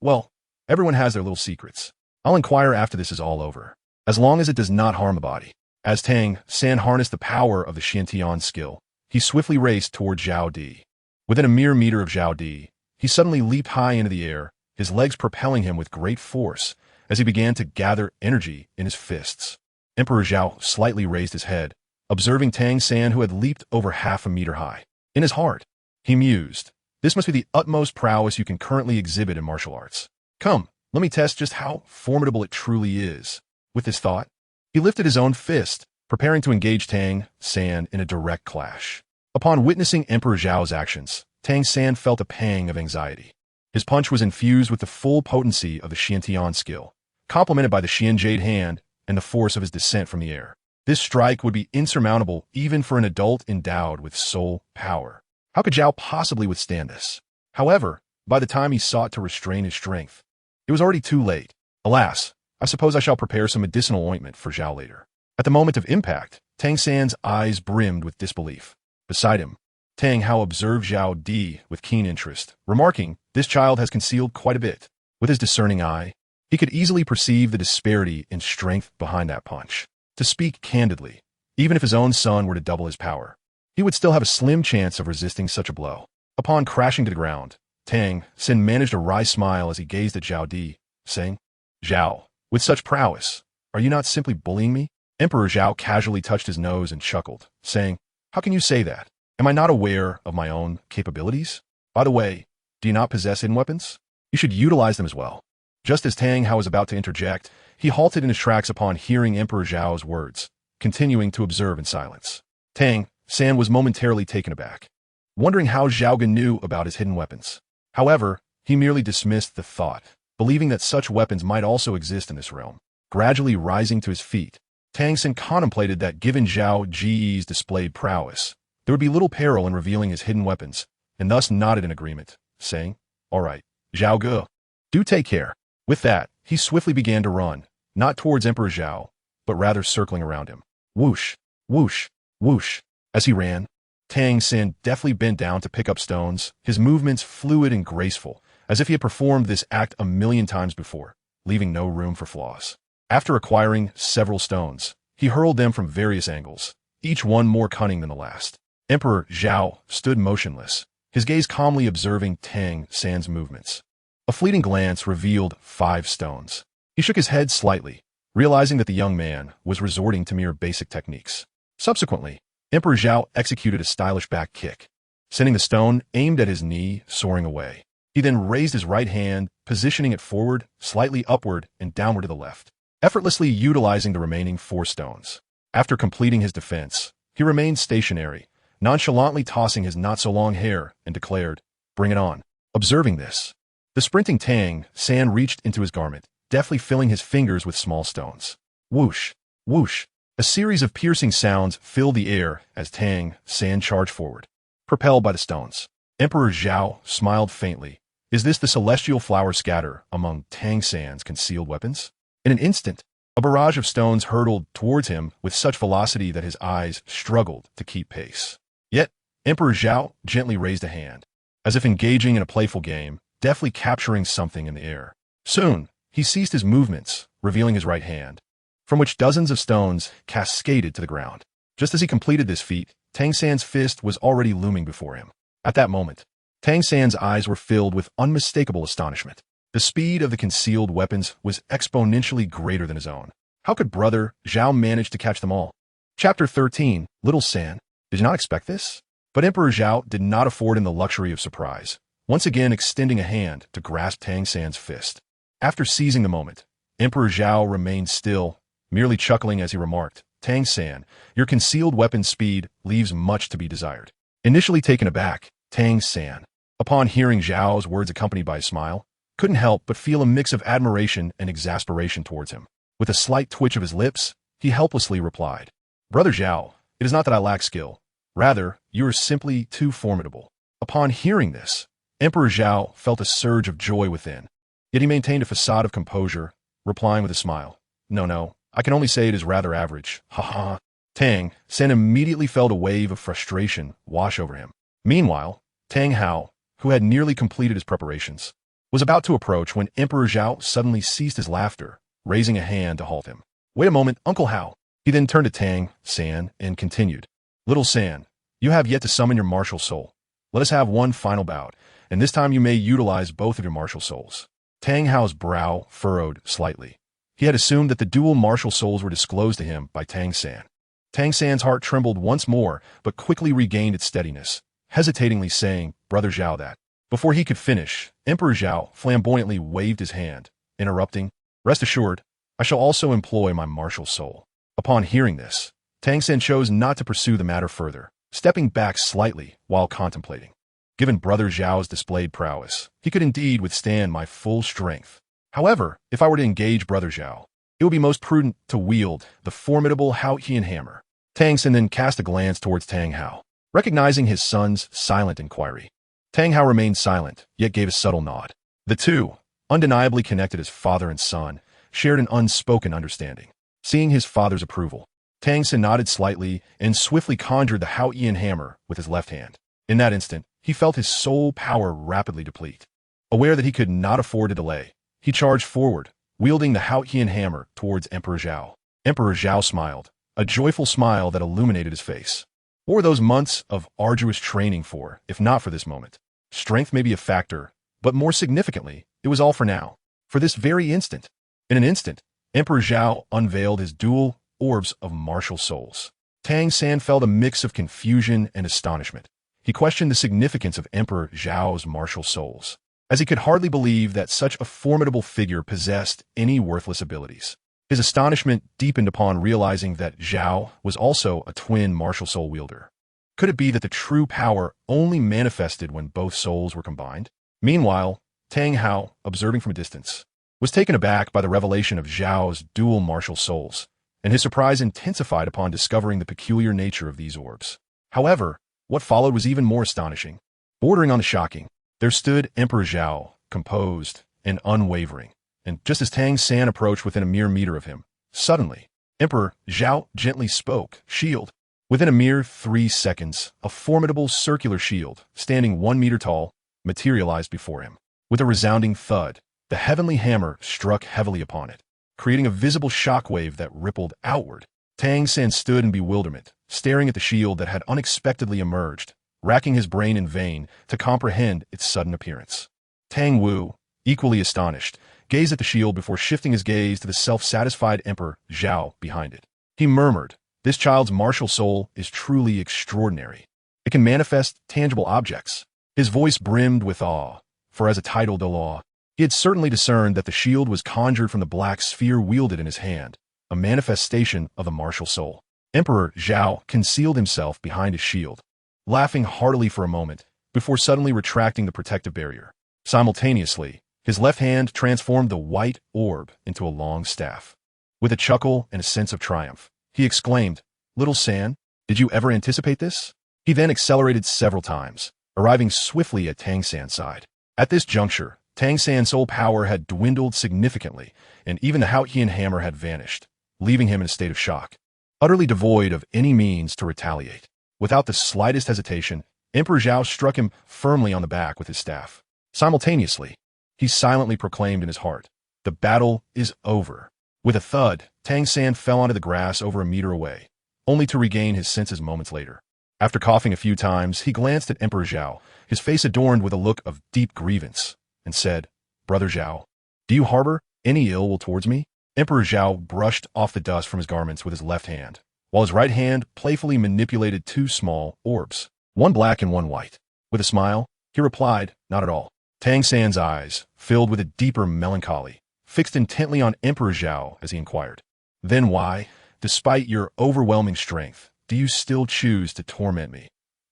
Well, everyone has their little secrets. I'll inquire after this is all over, as long as it does not harm the body." As Tang San harnessed the power of the Xiantian skill, he swiftly raced toward Zhao Di. Within a mere meter of Zhao Di, he suddenly leaped high into the air, his legs propelling him with great force as he began to gather energy in his fists. Emperor Zhao slightly raised his head, observing Tang San, who had leaped over half a meter high. In his heart, he mused, "This must be the utmost prowess you can currently exhibit in martial arts. Come, let me test just how formidable it truly is." With this thought, he lifted his own fist, preparing to engage Tang San in a direct clash. Upon witnessing Emperor Zhao's actions, Tang San felt a pang of anxiety. His punch was infused with the full potency of the Xiantian skill, complemented by the Xian Jade hand and the force of his descent from the air. This strike would be insurmountable even for an adult endowed with soul power. How could Zhao possibly withstand this? However, by the time he sought to restrain his strength, it was already too late. Alas, I suppose I shall prepare some medicinal ointment for Zhao later. At the moment of impact, Tang San's eyes brimmed with disbelief. Beside him, Tang Hao observed Zhao Di with keen interest, remarking, "This child has concealed quite a bit." With his discerning eye, he could easily perceive the disparity in strength behind that punch. To speak candidly, even if his own son were to double his power, he would still have a slim chance of resisting such a blow. Upon crashing to the ground, Tang San managed a wry smile as he gazed at Zhao Di, saying, "Zhao, with such prowess, are you not simply bullying me?" Emperor Zhao casually touched his nose and chuckled, saying, "How can you say that? Am I not aware of my own capabilities? By the way, do you not possess hidden weapons? You should utilize them as well." Just as Tang Hao was about to interject, he halted in his tracks upon hearing Emperor Zhao's words, continuing to observe in silence. Tang San was momentarily taken aback, wondering how Zhao Gan knew about his hidden weapons. However, he merely dismissed the thought, believing that such weapons might also exist in this realm. Gradually rising to his feet, Tang San contemplated that given Zhao Ji's displayed prowess, there would be little peril in revealing his hidden weapons, and thus nodded in agreement, saying, "All right, Zhao Gu, do take care." With that, he swiftly began to run, not towards Emperor Zhao, but rather circling around him. Whoosh, whoosh, whoosh. As he ran, Tang San deftly bent down to pick up stones, his movements fluid and graceful, as if he had performed this act a million times before, leaving no room for flaws. After acquiring several stones, he hurled them from various angles, each one more cunning than the last. Emperor Zhao stood motionless, his gaze calmly observing Tang San's movements. A fleeting glance revealed 5 stones. He shook his head slightly, realizing that the young man was resorting to mere basic techniques. Subsequently, Emperor Zhao executed a stylish back kick, sending the stone aimed at his knee soaring away. He then raised his right hand, positioning it forward, slightly upward, and downward to the left, effortlessly utilizing the remaining 4 stones. After completing his defense, he remained stationary, nonchalantly tossing his not-so-long hair, and declared, "Bring it on." Observing this, the sprinting Tang San reached into his garment, deftly filling his fingers with small stones. Whoosh, whoosh. A series of piercing sounds filled the air as Tang San charged forward, propelled by the stones. Emperor Zhao smiled faintly. Is this the celestial flower scatter among Tang San's concealed weapons? In an instant, a barrage of stones hurtled towards him with such velocity that his eyes struggled to keep pace. Yet, Emperor Zhao gently raised a hand, as if engaging in a playful game, deftly capturing something in the air. Soon, he ceased his movements, revealing his right hand, from which dozens of stones cascaded to the ground. Just as he completed this feat, Tang San's fist was already looming before him. At that moment, Tang San's eyes were filled with unmistakable astonishment. The speed of the concealed weapons was exponentially greater than his own. How could brother Zhao manage to catch them all? Chapter 13, Little San. Did you not expect this? But Emperor Zhao did not afford him the luxury of surprise, once again extending a hand to grasp Tang San's fist. After seizing the moment, Emperor Zhao remained still, merely chuckling as he remarked, "Tang San, your concealed weapon speed leaves much to be desired." Initially taken aback, Tang San, upon hearing Zhao's words accompanied by a smile, couldn't help but feel a mix of admiration and exasperation towards him. With a slight twitch of his lips, he helplessly replied, "Brother Zhao, it is not that I lack skill. Rather, you are simply too formidable." Upon hearing this, Emperor Zhao felt a surge of joy within. Yet he maintained a facade of composure, replying with a smile, No, I can only say it is rather average. Ha ha." Tang San immediately felt a wave of frustration wash over him. Meanwhile, Tang Hao, who had nearly completed his preparations, was about to approach when Emperor Zhao suddenly ceased his laughter, raising a hand to halt him. "Wait a moment, Uncle Hao." He then turned to Tang San and continued, "Little San, you have yet to summon your martial soul. Let us have one final bout, and this time you may utilize both of your martial souls." Tang Hao's brow furrowed slightly. He had assumed that the dual martial souls were disclosed to him by Tang San. Tang San's heart trembled once more, but quickly regained its steadiness, hesitatingly saying, "Brother Zhao, that." Before he could finish, Emperor Zhao flamboyantly waved his hand, interrupting, "Rest assured, I shall also employ my martial soul." Upon hearing this, Tang San chose not to pursue the matter further, stepping back slightly while contemplating. Given Brother Zhao's displayed prowess, he could indeed withstand my full strength. However, if I were to engage Brother Zhao, it would be most prudent to wield the formidable akin hammer. Tang San then cast a glance towards Tang Hao, recognizing his son's silent inquiry. Tang Hao remained silent, yet gave a subtle nod. The two, undeniably connected as father and son, shared an unspoken understanding. Seeing his father's approval, Tang San nodded slightly and swiftly conjured the akin hammer with his left hand. In that instant, he felt his soul power rapidly deplete. Aware that he could not afford to delay, he charged forward, wielding the akin hammer towards Emperor Zhao. Emperor Zhao smiled, a joyful smile that illuminated his face. What were those months of arduous training for, if not for this moment? Strength may be a factor, but more significantly, it was all for now. For this very instant. In an instant, Emperor Zhao unveiled his dual orbs of martial souls. Tang San felt a mix of confusion and astonishment. He questioned the significance of Emperor Zhao's martial souls, as he could hardly believe that such a formidable figure possessed any worthless abilities. His astonishment deepened upon realizing that Zhao was also a twin martial soul wielder. Could it be that the true power only manifested when both souls were combined? Meanwhile, Tang Hao, observing from a distance, was taken aback by the revelation of Zhao's dual martial souls, and his surprise intensified upon discovering the peculiar nature of these orbs. However, what followed was even more astonishing. Bordering on the shocking, there stood Emperor Zhao, composed and unwavering. And just as Tang San approached within a mere meter of him, suddenly, Emperor Zhao gently spoke, "Shield." Within a mere 3 seconds, a formidable circular shield, standing 1 meter tall, materialized before him. With a resounding thud, the heavenly hammer struck heavily upon it, creating a visible shockwave that rippled outward. Tang San stood in bewilderment, staring at the shield that had unexpectedly emerged, racking his brain in vain to comprehend its sudden appearance. Tang Wu, equally astonished, gazed at the shield before shifting his gaze to the self-satisfied Emperor Zhao behind it. He murmured, "This child's martial soul is truly extraordinary. It can manifest tangible objects." His voice brimmed with awe, for as a title Douluo, he had certainly discerned that the shield was conjured from the black sphere wielded in his hand, a manifestation of the martial soul. Emperor Zhao concealed himself behind his shield, laughing heartily for a moment, before suddenly retracting the protective barrier. Simultaneously, his left hand transformed the white orb into a long staff. With a chuckle and a sense of triumph, he exclaimed, "Little San, did you ever anticipate this?" He then accelerated several times, arriving swiftly at Tang San's side. At this juncture, Tang San's soul power had dwindled significantly, and even the Haotian hammer had vanished, leaving him in a state of shock, utterly devoid of any means to retaliate. Without the slightest hesitation, Emperor Zhao struck him firmly on the back with his staff. Simultaneously, he silently proclaimed in his heart, "The battle is over." With a thud, Tang San fell onto the grass over a meter away, only to regain his senses moments later. After coughing a few times, he glanced at Emperor Zhao, his face adorned with a look of deep grievance, and said, "Brother Zhao, do you harbor any ill will towards me?" Emperor Zhao brushed off the dust from his garments with his left hand, while his right hand playfully manipulated two small orbs, one black and one white. With a smile, he replied, "Not at all." Tang San's eyes, filled with a deeper melancholy, fixed intently on Emperor Zhao as he inquired, "Then why, despite your overwhelming strength, do you still choose to torment me,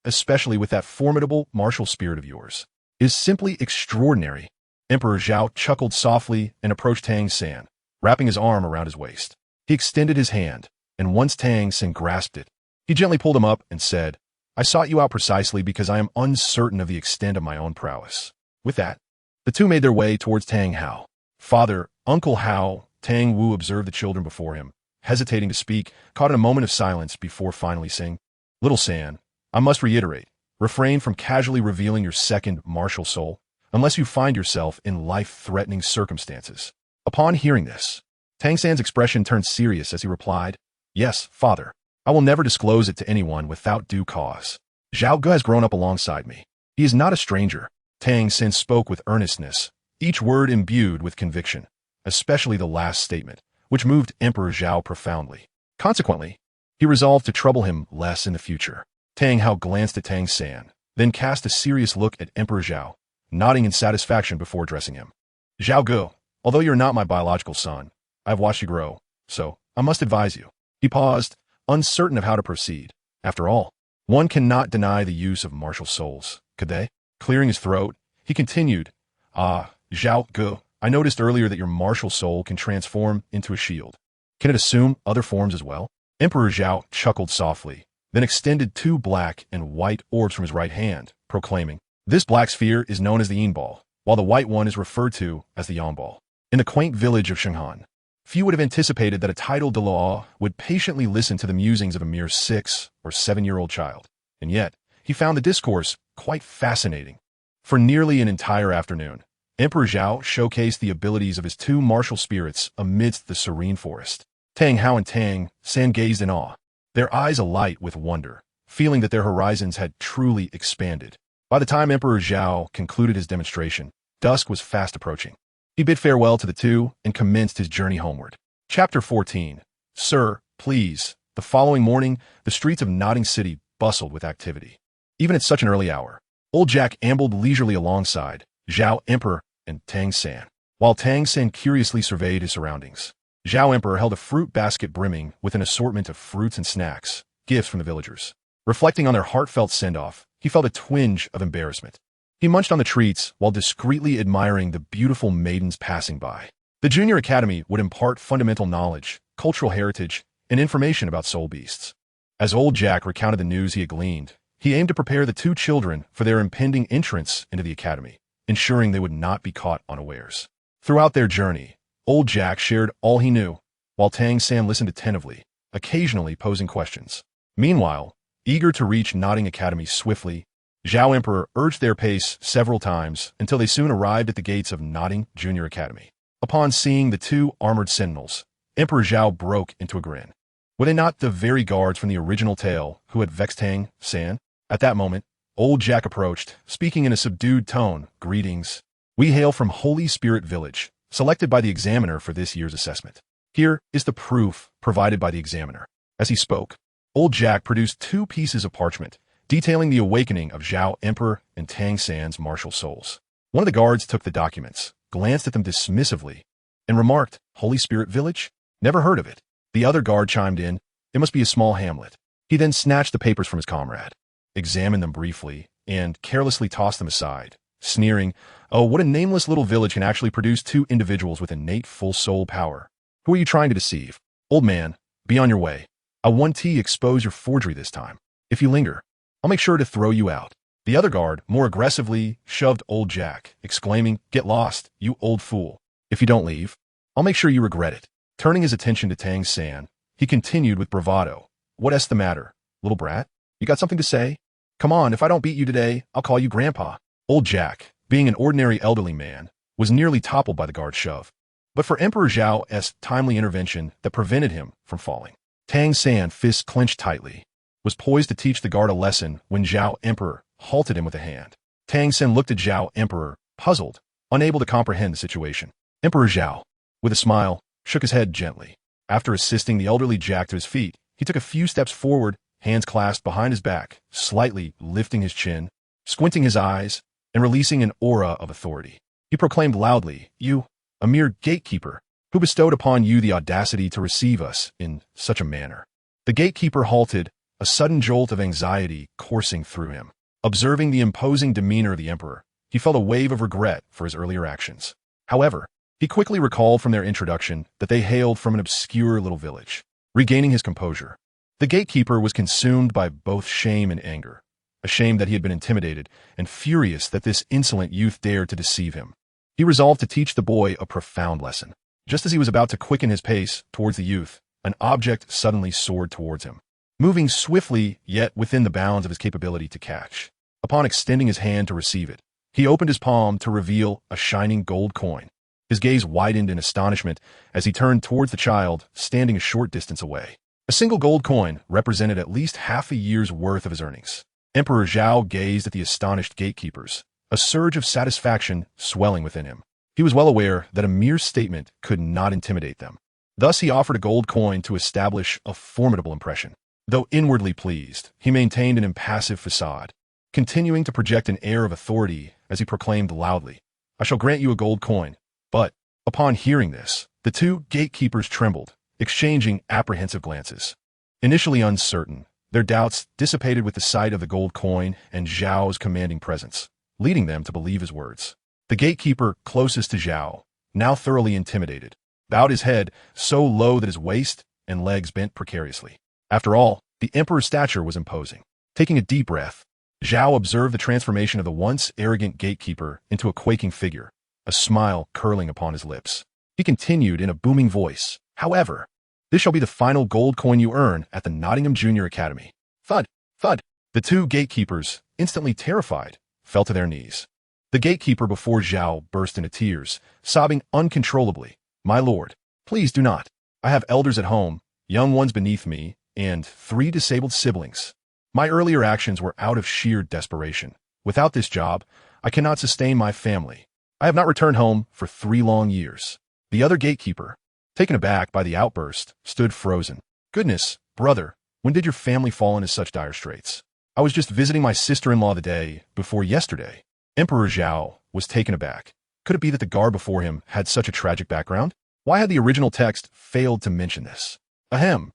especially with that formidable martial spirit of yours? It is simply extraordinary." Emperor Zhao chuckled softly and approached Tang San, wrapping his arm around his waist. He extended his hand, and once Tang San grasped it, he gently pulled him up and said, "I sought you out precisely because I am uncertain of the extent of my own prowess." With that, the two made their way towards Tang Hao. "Father, Uncle Hao," Tang Wu observed the children before him, hesitating to speak, caught in a moment of silence before finally saying, "Little San, I must reiterate, refrain from casually revealing your second martial soul, unless you find yourself in life-threatening circumstances." Upon hearing this, Tang San's expression turned serious as he replied, "Yes, father, I will never disclose it to anyone without due cause. Zhao Ge has grown up alongside me. He is not a stranger." Tang San spoke with earnestness, each word imbued with conviction, especially the last statement, which moved Emperor Zhao profoundly. Consequently, he resolved to trouble him less in the future. Tang Hao glanced at Tang San, then cast a serious look at Emperor Zhao, nodding in satisfaction before addressing him. "Zhao Ge, although you're not my biological son, I have watched you grow, so I must advise you." He paused, uncertain of how to proceed. After all, one cannot deny the use of martial souls, could they? Clearing his throat, he continued, "Zhao Ge, I noticed earlier that your martial soul can transform into a shield. Can it assume other forms as well?" Emperor Zhao chuckled softly, then extended two black and white orbs from his right hand, proclaiming, "This black sphere is known as the yin ball, while the white one is referred to as the yang ball." In the quaint village of Shenghan, few would have anticipated that a titled Douluo would patiently listen to the musings of a mere 6- or 7-year-old child, and yet he found the discourse quite fascinating. For nearly an entire afternoon, Emperor Zhao showcased the abilities of his two martial spirits amidst the serene forest. Tang Hao and Tang San gazed in awe, their eyes alight with wonder, feeling that their horizons had truly expanded. By the time Emperor Zhao concluded his demonstration, dusk was fast approaching. He bid farewell to the two and commenced his journey homeward. Chapter 14. Sir, please. The following morning, the streets of Nodding City bustled with activity. Even at such an early hour, old Jack ambled leisurely alongside Zhao Emperor and Tang San, while Tang San curiously surveyed his surroundings. Zhao Emperor held a fruit basket brimming with an assortment of fruits and snacks, gifts from the villagers. Reflecting on their heartfelt send-off, he felt a twinge of embarrassment. He munched on the treats while discreetly admiring the beautiful maidens passing by. The Junior Academy would impart fundamental knowledge, cultural heritage, and information about soul beasts. As old Jack recounted the news he had gleaned, he aimed to prepare the two children for their impending entrance into the academy, ensuring they would not be caught unawares. Throughout their journey, old Jack shared all he knew, while Tang San listened attentively, occasionally posing questions. Meanwhile, eager to reach Nodding Academy swiftly, Zhao Emperor urged their pace several times until they soon arrived at the gates of Nodding Junior Academy. Upon seeing the two armored sentinels, Emperor Zhao broke into a grin. Were they not the very guards from the original tale who had vexed Tang San? At that moment, old Jack approached, speaking in a subdued tone. "Greetings. We hail from Holy Spirit Village, selected by the examiner for this year's assessment. Here is the proof provided by the examiner." As he spoke, old Jack produced two pieces of parchment, detailing the awakening of Zhao Emperor and Tang San's martial souls. One of the guards took the documents, glanced at them dismissively, and remarked, Holy Spirit Village? Never heard of it. The other guard chimed in, it must be a small hamlet. He then snatched the papers from his comrade, examined them briefly, and carelessly tossed them aside, sneering, oh, what a nameless little village can actually produce two individuals with innate full soul power. Who are you trying to deceive? Old man, be on your way. I'll 1T expose your forgery this time. If you linger, I'll make sure to throw you out. The other guard, more aggressively, shoved old Jack, exclaiming, get lost, you old fool. If you don't leave, I'll make sure you regret it. Turning his attention to Tang San, he continued with bravado. What's the matter, little brat? You got something to say? Come on, if I don't beat you today, I'll call you Grandpa. Old Jack, being an ordinary elderly man, was nearly toppled by the guard's shove. But for Emperor Zhao's timely intervention that prevented him from falling, Tang San, fists clenched tightly, was poised to teach the guard a lesson when Zhao Emperor halted him with a hand. Tang San looked at Zhao Emperor, puzzled, unable to comprehend the situation. Emperor Zhao, with a smile, shook his head gently. After assisting the elderly Jack to his feet, he took a few steps forward, hands clasped behind his back, slightly lifting his chin, squinting his eyes, and releasing an aura of authority. He proclaimed loudly, You, a mere gatekeeper, who bestowed upon you the audacity to receive us in such a manner. The gatekeeper halted, a sudden jolt of anxiety coursing through him. Observing the imposing demeanor of the emperor, he felt a wave of regret for his earlier actions. However, he quickly recalled from their introduction that they hailed from an obscure little village. Regaining his composure, the gatekeeper was consumed by both shame and anger, ashamed that he had been intimidated and furious that this insolent youth dared to deceive him. He resolved to teach the boy a profound lesson. Just as he was about to quicken his pace towards the youth, an object suddenly soared towards him, moving swiftly yet within the bounds of his capability to catch. Upon extending his hand to receive it, he opened his palm to reveal a shining gold coin. His gaze widened in astonishment as he turned towards the child, standing a short distance away. A single gold coin represented at least half a year's worth of his earnings. Emperor Zhao gazed at the astonished gatekeepers, a surge of satisfaction swelling within him. He was well aware that a mere statement could not intimidate them. Thus he offered a gold coin to establish a formidable impression. Though inwardly pleased, he maintained an impassive facade, continuing to project an air of authority as he proclaimed loudly, I shall grant you a gold coin. But, upon hearing this, the two gatekeepers trembled, exchanging apprehensive glances. Initially uncertain, their doubts dissipated with the sight of the gold coin and Zhao's commanding presence, leading them to believe his words. The gatekeeper closest to Zhao, now thoroughly intimidated, bowed his head so low that his waist and legs bent precariously. After all, the emperor's stature was imposing. Taking a deep breath, Zhao observed the transformation of the once arrogant gatekeeper into a quaking figure, a smile curling upon his lips. He continued in a booming voice, However, this shall be the final gold coin you earn at the Nottingham Junior Academy. Thud, thud. The two gatekeepers, instantly terrified, fell to their knees. The gatekeeper before Zhao burst into tears, sobbing uncontrollably. My lord, please do not. I have elders at home, young ones beneath me, and 3 disabled siblings. My earlier actions were out of sheer desperation. Without this job, I cannot sustain my family. I have not returned home for 3 long years. The other gatekeeper, taken aback by the outburst, stood frozen. Goodness, brother, when did your family fall into such dire straits? I was just visiting my sister-in-law the day before yesterday. Emperor Zhao was taken aback. Could it be that the guard before him had such a tragic background? Why had the original text failed to mention this? Ahem.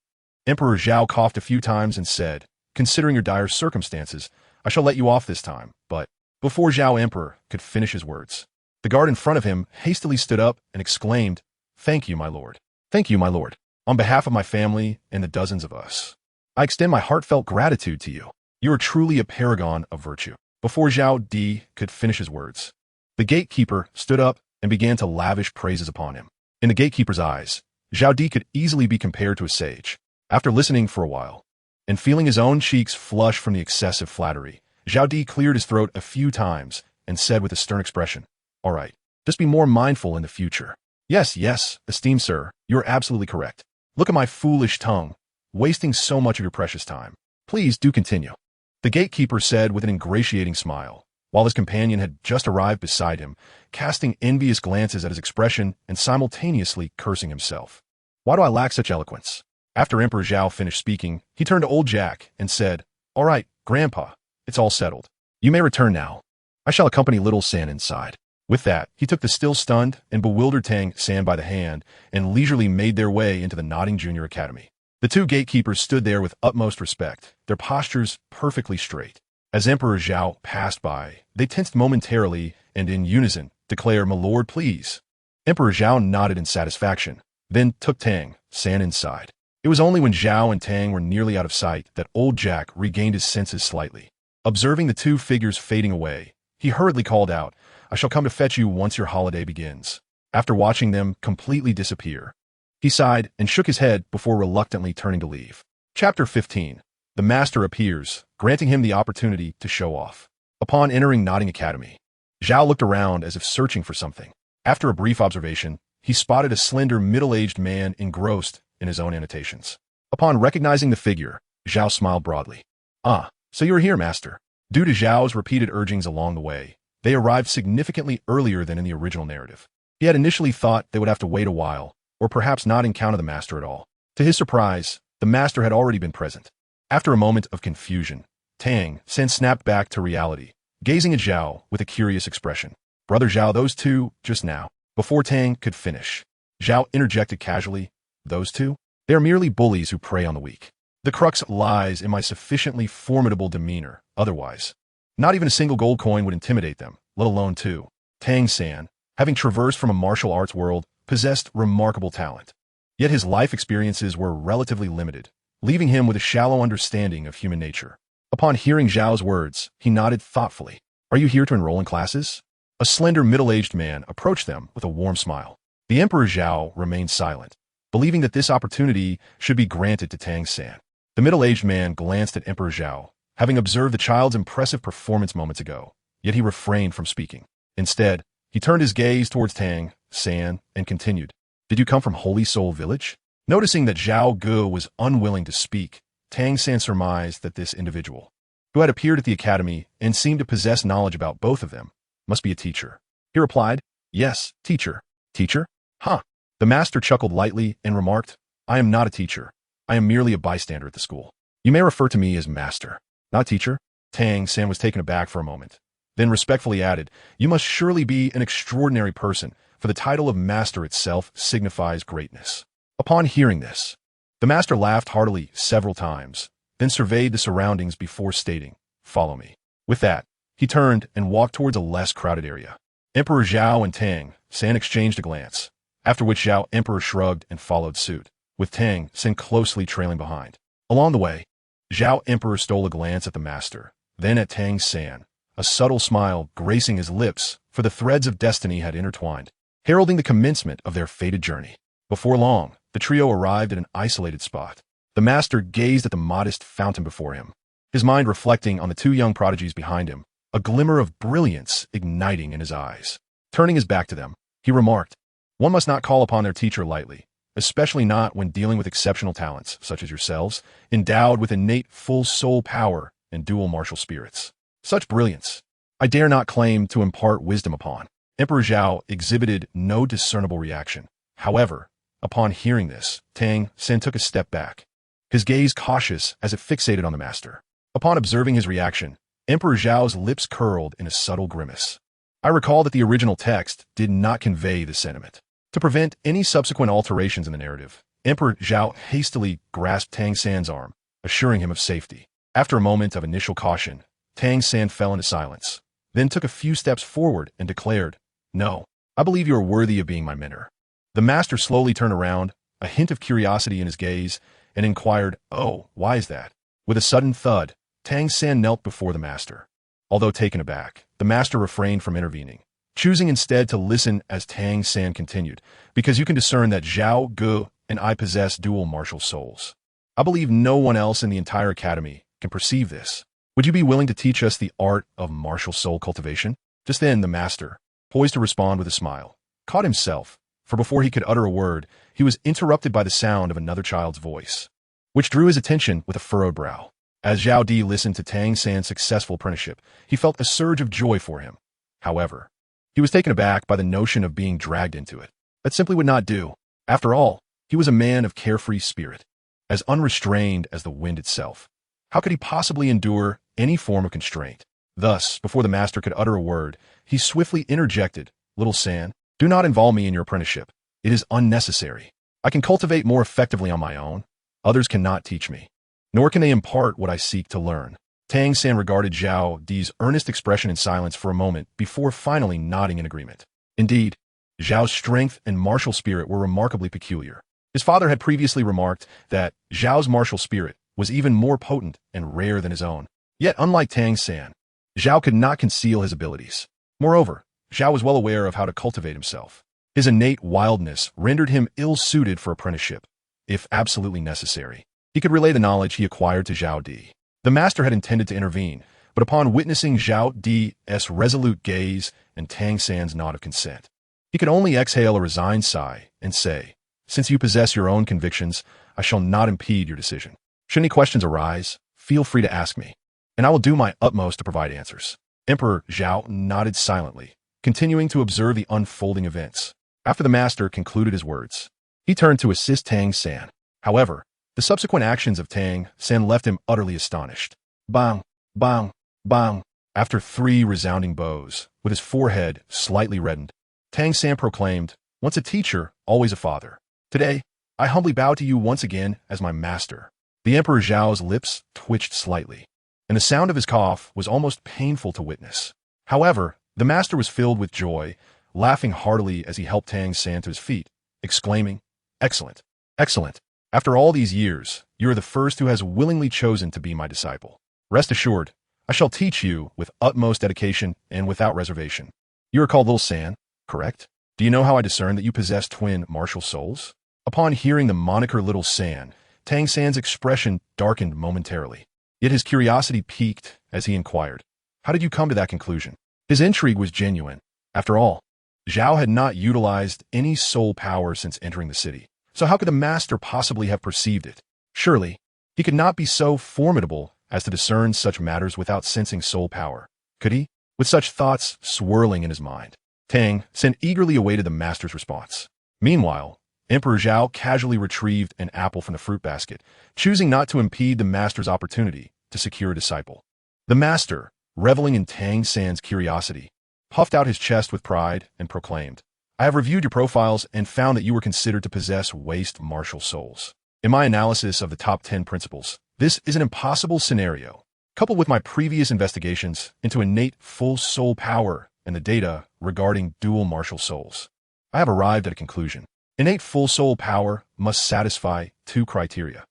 Emperor Zhao coughed a few times and said, Considering your dire circumstances, I shall let you off this time, but before Zhao Emperor could finish his words, the guard in front of him hastily stood up and exclaimed, Thank you, my lord. Thank you, my lord. On behalf of my family and the dozens of us, I extend my heartfelt gratitude to you. You are truly a paragon of virtue. Before Zhao Di could finish his words, the gatekeeper stood up and began to lavish praises upon him. In the gatekeeper's eyes, Zhao Di could easily be compared to a sage. After listening for a while, and feeling his own cheeks flush from the excessive flattery, Zhao Di cleared his throat a few times and said with a stern expression, All right, just be more mindful in the future. Yes, esteemed sir, you are absolutely correct. Look at my foolish tongue, wasting so much of your precious time. Please do continue. The gatekeeper said with an ingratiating smile, while his companion had just arrived beside him, casting envious glances at his expression and simultaneously cursing himself. Why do I lack such eloquence? After Emperor Zhao finished speaking, he turned to old Jack and said, All right, Grandpa, it's all settled. You may return now. I shall accompany little San inside. With that, he took the still stunned and bewildered Tang San by the hand and leisurely made their way into the nodding junior academy. The two gatekeepers stood there with utmost respect, their postures perfectly straight. As Emperor Zhao passed by, they tensed momentarily and in unison declared, "My lord, please." Emperor Zhao nodded in satisfaction, then took Tang San inside. It was only when Zhao and Tang were nearly out of sight that old Jack regained his senses slightly. Observing the two figures fading away, he hurriedly called out, "I shall come to fetch you once your holiday begins." After watching them completely disappear, he sighed and shook his head before reluctantly turning to leave. Chapter 15. The Master appears, granting him the opportunity to show off. Upon entering Nodding Academy, Zhao looked around as if searching for something. After a brief observation, he spotted a slender, middle-aged man engrossed in his own annotations. Upon recognizing the figure, Zhao smiled broadly. "Ah, so you are here, Master." Due to Zhao's repeated urgings along the way, they arrived significantly earlier than in the original narrative. He had initially thought they would have to wait a while, or perhaps not encounter the Master at all. To his surprise, the Master had already been present. After a moment of confusion, Tang San snapped back to reality, gazing at Zhao with a curious expression. "Brother Zhao, those two, just now." Before Tang could finish, Zhao interjected casually, "Those two? They are merely bullies who prey on the weak. The crux lies in my sufficiently formidable demeanor. Otherwise, not even a single gold coin would intimidate them, let alone two." Tang San, having traversed from a martial arts world, possessed remarkable talent. Yet his life experiences were relatively limited, leaving him with a shallow understanding of human nature. Upon hearing Zhao's words, he nodded thoughtfully. "Are you here to enroll in classes?" A slender middle-aged man approached them with a warm smile. The Emperor Zhao remained silent, believing that this opportunity should be granted to Tang San. The middle-aged man glanced at Emperor Zhao, having observed the child's impressive performance moments ago, yet he refrained from speaking. Instead, he turned his gaze towards Tang San and continued, "Did you come from Holy Soul Village?" Noticing that Zhao Gu was unwilling to speak, Tang San surmised that this individual, who had appeared at the academy and seemed to possess knowledge about both of them, must be a teacher. He replied, "Yes, teacher." "Teacher? Huh." The Master chuckled lightly and remarked, "I am not a teacher. I am merely a bystander at the school. You may refer to me as Master, not teacher." Tang San was taken aback for a moment, then respectfully added, "You must surely be an extraordinary person, for the title of Master itself signifies greatness." Upon hearing this, the Master laughed heartily several times, then surveyed the surroundings before stating, "Follow me." With that, he turned and walked towards a less crowded area. Emperor Zhao and Tang San exchanged a glance, after which Zhao Emperor shrugged and followed suit, with Tang San closely trailing behind. Along the way, Zhao Emperor stole a glance at the Master, then at Tang San, a subtle smile gracing his lips, for the threads of destiny had intertwined, heralding the commencement of their fated journey. Before long, the trio arrived at an isolated spot. The Master gazed at the modest fountain before him, his mind reflecting on the two young prodigies behind him, a glimmer of brilliance igniting in his eyes. Turning his back to them, he remarked, "One must not call upon their teacher lightly, especially not when dealing with exceptional talents, such as yourselves, endowed with innate full soul power and dual martial spirits. Such brilliance, I dare not claim to impart wisdom upon." Emperor Zhao exhibited no discernible reaction. However, upon hearing this, Tang San took a step back, his gaze cautious as it fixated on the Master. Upon observing his reaction, Emperor Zhao's lips curled in a subtle grimace. I recall that the original text did not convey this sentiment. To prevent any subsequent alterations in the narrative, Emperor Zhao hastily grasped Tang San's arm, assuring him of safety. After a moment of initial caution, Tang San fell into silence, then took a few steps forward and declared, "No, I believe you are worthy of being my mentor." The Master slowly turned around, a hint of curiosity in his gaze, and inquired, "Oh, why is that?" With a sudden thud, Tang San knelt before the Master. Although taken aback, the Master refrained from intervening, choosing instead to listen as Tang San continued, "Because you can discern that Zhao Gu and I possess dual martial souls. I believe no one else in the entire academy can perceive this. Would you be willing to teach us the art of martial soul cultivation?" Just then, the Master, poised to respond with a smile, caught himself, for before he could utter a word, he was interrupted by the sound of another child's voice, which drew his attention with a furrowed brow. As Zhao Di listened to Tang San's successful apprenticeship, he felt a surge of joy for him. However, he was taken aback by the notion of being dragged into it. That simply would not do. After all, he was a man of carefree spirit, as unrestrained as the wind itself. How could he possibly endure any form of constraint? Thus, before the master could utter a word, he swiftly interjected, "Little San, do not involve me in your apprenticeship. It is unnecessary. I can cultivate more effectively on my own. Others cannot teach me, nor can they impart what I seek to learn." Tang San regarded Zhao Di's earnest expression in silence for a moment before finally nodding in agreement. Indeed, Zhao's strength and martial spirit were remarkably peculiar. His father had previously remarked that Zhao's martial spirit was even more potent and rare than his own. Yet, unlike Tang San, Zhao could not conceal his abilities. Moreover, Zhao was well aware of how to cultivate himself. His innate wildness rendered him ill-suited for apprenticeship, if absolutely necessary. He could relay the knowledge he acquired to Zhao Di. The master had intended to intervene, but upon witnessing Zhao Di's resolute gaze and Tang San's nod of consent, he could only exhale a resigned sigh and say, "Since you possess your own convictions, I shall not impede your decision. Should any questions arise, feel free to ask me, and I will do my utmost to provide answers." Emperor Zhao nodded silently, continuing to observe the unfolding events. After the master concluded his words, he turned to assist Tang San. However, the subsequent actions of Tang San left him utterly astonished. Bang, bang, bang. After 3 resounding blows, with his forehead slightly reddened, Tang San proclaimed, "Once a teacher, always a father. Today, I humbly bow to you once again as my master." The Emperor Zhao's lips twitched slightly, and the sound of his cough was almost painful to witness. However, the master was filled with joy, laughing heartily as he helped Tang San to his feet, exclaiming, "Excellent, excellent. After all these years, you are the first who has willingly chosen to be my disciple. Rest assured, I shall teach you with utmost dedication and without reservation. You are called Little San, correct? Do you know how I discern that you possess twin martial souls?" Upon hearing the moniker Little San, Tang San's expression darkened momentarily. Yet his curiosity piqued as he inquired, "How did you come to that conclusion?" His intrigue was genuine. After all, Zhao had not utilized any soul power since entering the city, so how could the master possibly have perceived it? Surely, he could not be so formidable as to discern such matters without sensing soul power, could he? With such thoughts swirling in his mind, Tang San eagerly awaited the master's response. Meanwhile, Emperor Zhao casually retrieved an apple from the fruit basket, choosing not to impede the master's opportunity to secure a disciple. The master, reveling in Tang San's curiosity, puffed out his chest with pride and proclaimed, "I have reviewed your profiles and found that you were considered to possess waste martial souls. In my analysis of the top 10 principles, this is an impossible scenario. Coupled with my previous investigations into innate full soul power and the data regarding dual martial souls, I have arrived at a conclusion. Innate full soul power must satisfy 2 criteria.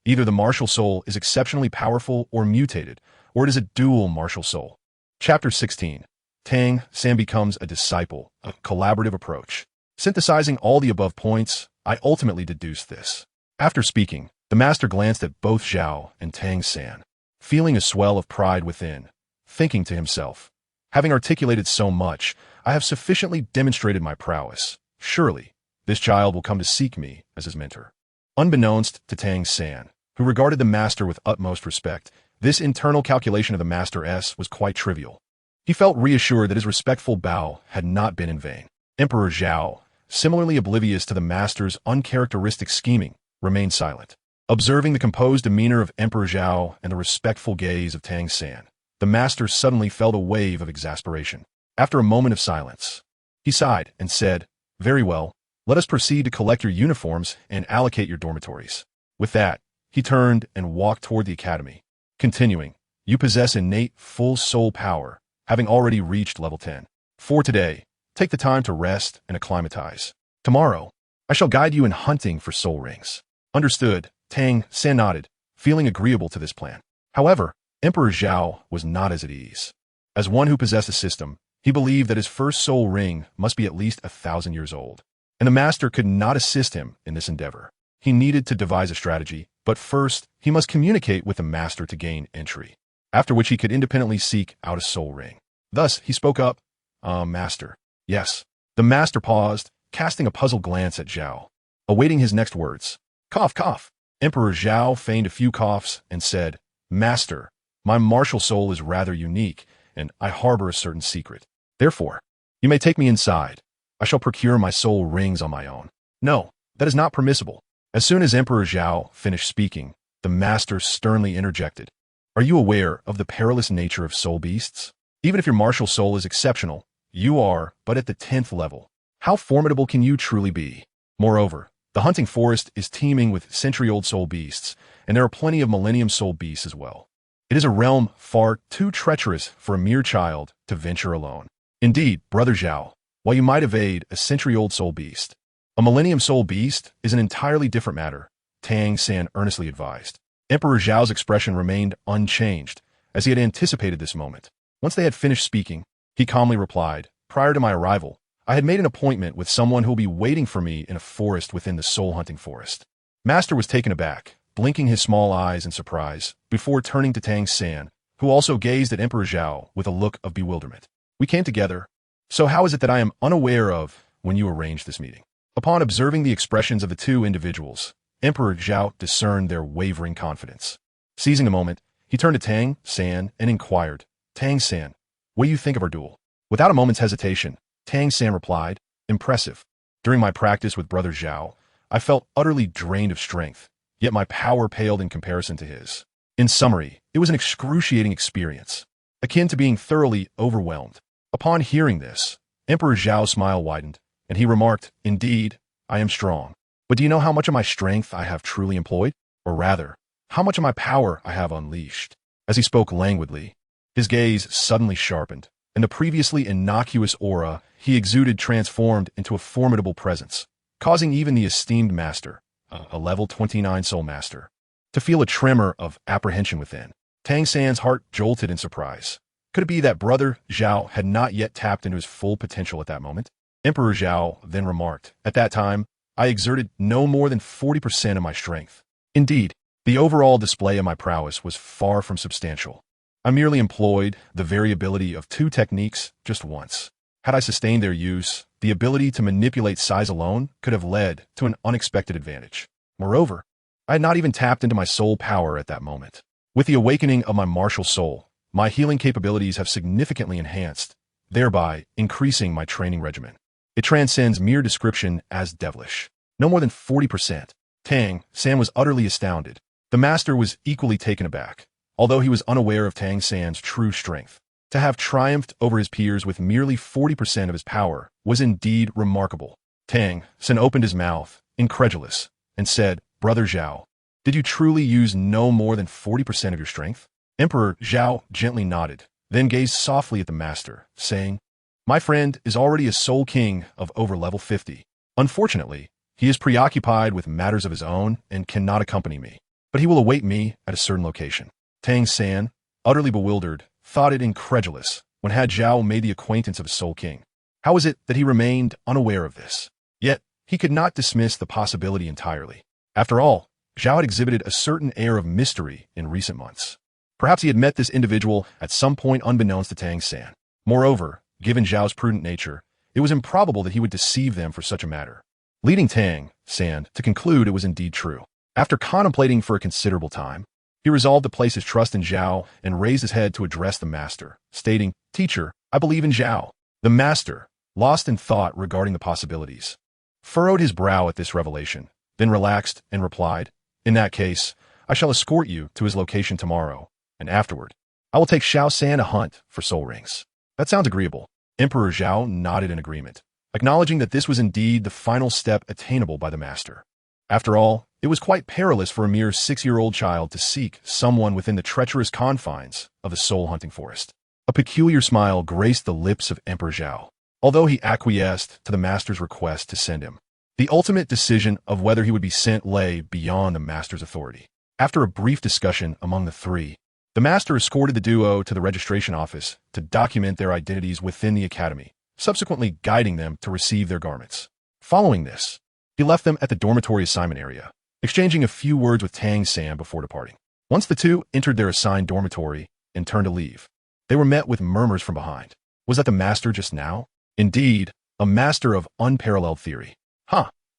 Either the martial soul is exceptionally powerful or mutated, or it is a dual martial soul." Chapter 16. Tang San becomes a disciple, a collaborative approach. Synthesizing all the above points, I ultimately deduced this. After speaking, the master glanced at both Zhao and Tang San, feeling a swell of pride within, thinking to himself, "Having articulated so much, I have sufficiently demonstrated my prowess. Surely, this child will come to seek me as his mentor." Unbeknownst to Tang San, who regarded the master with utmost respect, this internal calculation of the Master S was quite trivial. He felt reassured that his respectful bow had not been in vain. Emperor Zhao, similarly oblivious to the master's uncharacteristic scheming, remained silent. Observing the composed demeanor of Emperor Zhao and the respectful gaze of Tang San, the master suddenly felt a wave of exasperation. After a moment of silence, he sighed and said, "Very well, let us proceed to collect your uniforms and allocate your dormitories." With that, he turned and walked toward the academy, continuing, "You possess innate full soul power, having already reached level 10. For today, take the time to rest and acclimatize. Tomorrow, I shall guide you in hunting for soul rings." Understood, Tang San nodded, feeling agreeable to this plan. However, Emperor Zhao was not as at ease. As one who possessed a system, he believed that his first soul ring must be at least 1,000 years old, and the master could not assist him in this endeavor. He needed to devise a strategy, but first, he must communicate with the master to gain entry, after which he could independently seek out a soul ring. Thus, he spoke up, Master." "Yes." The master paused, casting a puzzled glance at Zhao, awaiting his next words. Cough, cough. Emperor Zhao feigned a few coughs and said, "Master, my martial soul is rather unique, and I harbor a certain secret. Therefore, you may take me inside. I shall procure my soul rings on my own." "No, that is not permissible." As soon as Emperor Zhao finished speaking, the master sternly interjected, "Are you aware of the perilous nature of soul beasts? Even if your martial soul is exceptional, you are but at the 10th level. How formidable can you truly be? Moreover, the hunting forest is teeming with century-old soul beasts, and there are plenty of millennium soul beasts as well. It is a realm far too treacherous for a mere child to venture alone. Indeed, Brother Zhao, while you might evade a century-old soul beast, a millennium soul beast is an entirely different matter, Tang San earnestly advised. Emperor Zhao's expression remained unchanged, as he had anticipated this moment. Once they had finished speaking, he calmly replied, "Prior to my arrival, I had made an appointment with someone who will be waiting for me in a forest within the soul-hunting forest." Master was taken aback, blinking his small eyes in surprise, before turning to Tang San, who also gazed at Emperor Zhao with a look of bewilderment. "We came together. So how is it that I am unaware of when you arranged this meeting?" Upon observing the expressions of the two individuals, Emperor Zhao discerned their wavering confidence. Seizing a moment, he turned to Tang San and inquired, "Tang San, what do you think of our duel?" Without a moment's hesitation, Tang San replied, "Impressive. During my practice with Brother Zhao, I felt utterly drained of strength, yet my power paled in comparison to his. In summary, it was an excruciating experience, akin to being thoroughly overwhelmed." Upon hearing this, Emperor Zhao's smile widened, and he remarked, "Indeed, I am strong. But do you know how much of my strength I have truly employed? Or rather, how much of my power I have unleashed?" As he spoke languidly, his gaze suddenly sharpened, and the previously innocuous aura he exuded transformed into a formidable presence, causing even the esteemed master, a level 29 soul master, to feel a tremor of apprehension within. Tang San's heart jolted in surprise. Could it be that Brother Zhao had not yet tapped into his full potential at that moment? Emperor Zhao then remarked, "At that time, I exerted no more than 40% of my strength. Indeed, the overall display of my prowess was far from substantial. I merely employed the variability of two techniques just once. Had I sustained their use, the ability to manipulate size alone could have led to an unexpected advantage. Moreover, I had not even tapped into my soul power at that moment. With the awakening of my martial soul, my healing capabilities have significantly enhanced, thereby increasing my training regimen. It transcends mere description as devilish. No more than 40%. Tang San was utterly astounded. The master was equally taken aback, although he was unaware of Tang San's true strength. To have triumphed over his peers with merely 40% of his power was indeed remarkable. Tang San opened his mouth, incredulous, and said, "Brother Zhao, did you truly use no more than 40% of your strength?" Emperor Zhao gently nodded, then gazed softly at the master, saying, "My friend is already a soul king of over level 50. Unfortunately, he is preoccupied with matters of his own and cannot accompany me, but he will await me at a certain location." Tang San, utterly bewildered, thought it incredulous when had Zhao made the acquaintance of a soul king. How was it that he remained unaware of this? Yet, he could not dismiss the possibility entirely. After all, Zhao had exhibited a certain air of mystery in recent months. Perhaps he had met this individual at some point unbeknownst to Tang San. Moreover, given Zhao's prudent nature, it was improbable that he would deceive them for such a matter, leading Tang San to conclude it was indeed true. After contemplating for a considerable time, he resolved to place his trust in Zhao and raised his head to address the master, stating, "Teacher, I believe in Zhao." The master, lost in thought regarding the possibilities, furrowed his brow at this revelation, then relaxed and replied, "In that case, I shall escort you to his location tomorrow, and afterward, I will take Xiao San a hunt for soul rings." "That sounds agreeable." Emperor Zhao nodded in agreement, acknowledging that this was indeed the final step attainable by the master. After all, it was quite perilous for a mere 6-year-old child to seek someone within the treacherous confines of the soul-hunting forest. A peculiar smile graced the lips of Emperor Zhao, although he acquiesced to the master's request to send him. The ultimate decision of whether he would be sent lay beyond the master's authority. After a brief discussion among the three, the master escorted the duo to the registration office to document their identities within the academy, subsequently guiding them to receive their garments. Following this, he left them at the dormitory assignment area, exchanging a few words with Tang San before departing. Once the two entered their assigned dormitory and turned to leave, they were met with murmurs from behind. Was that the master just now? Indeed, a master of unparalleled theory.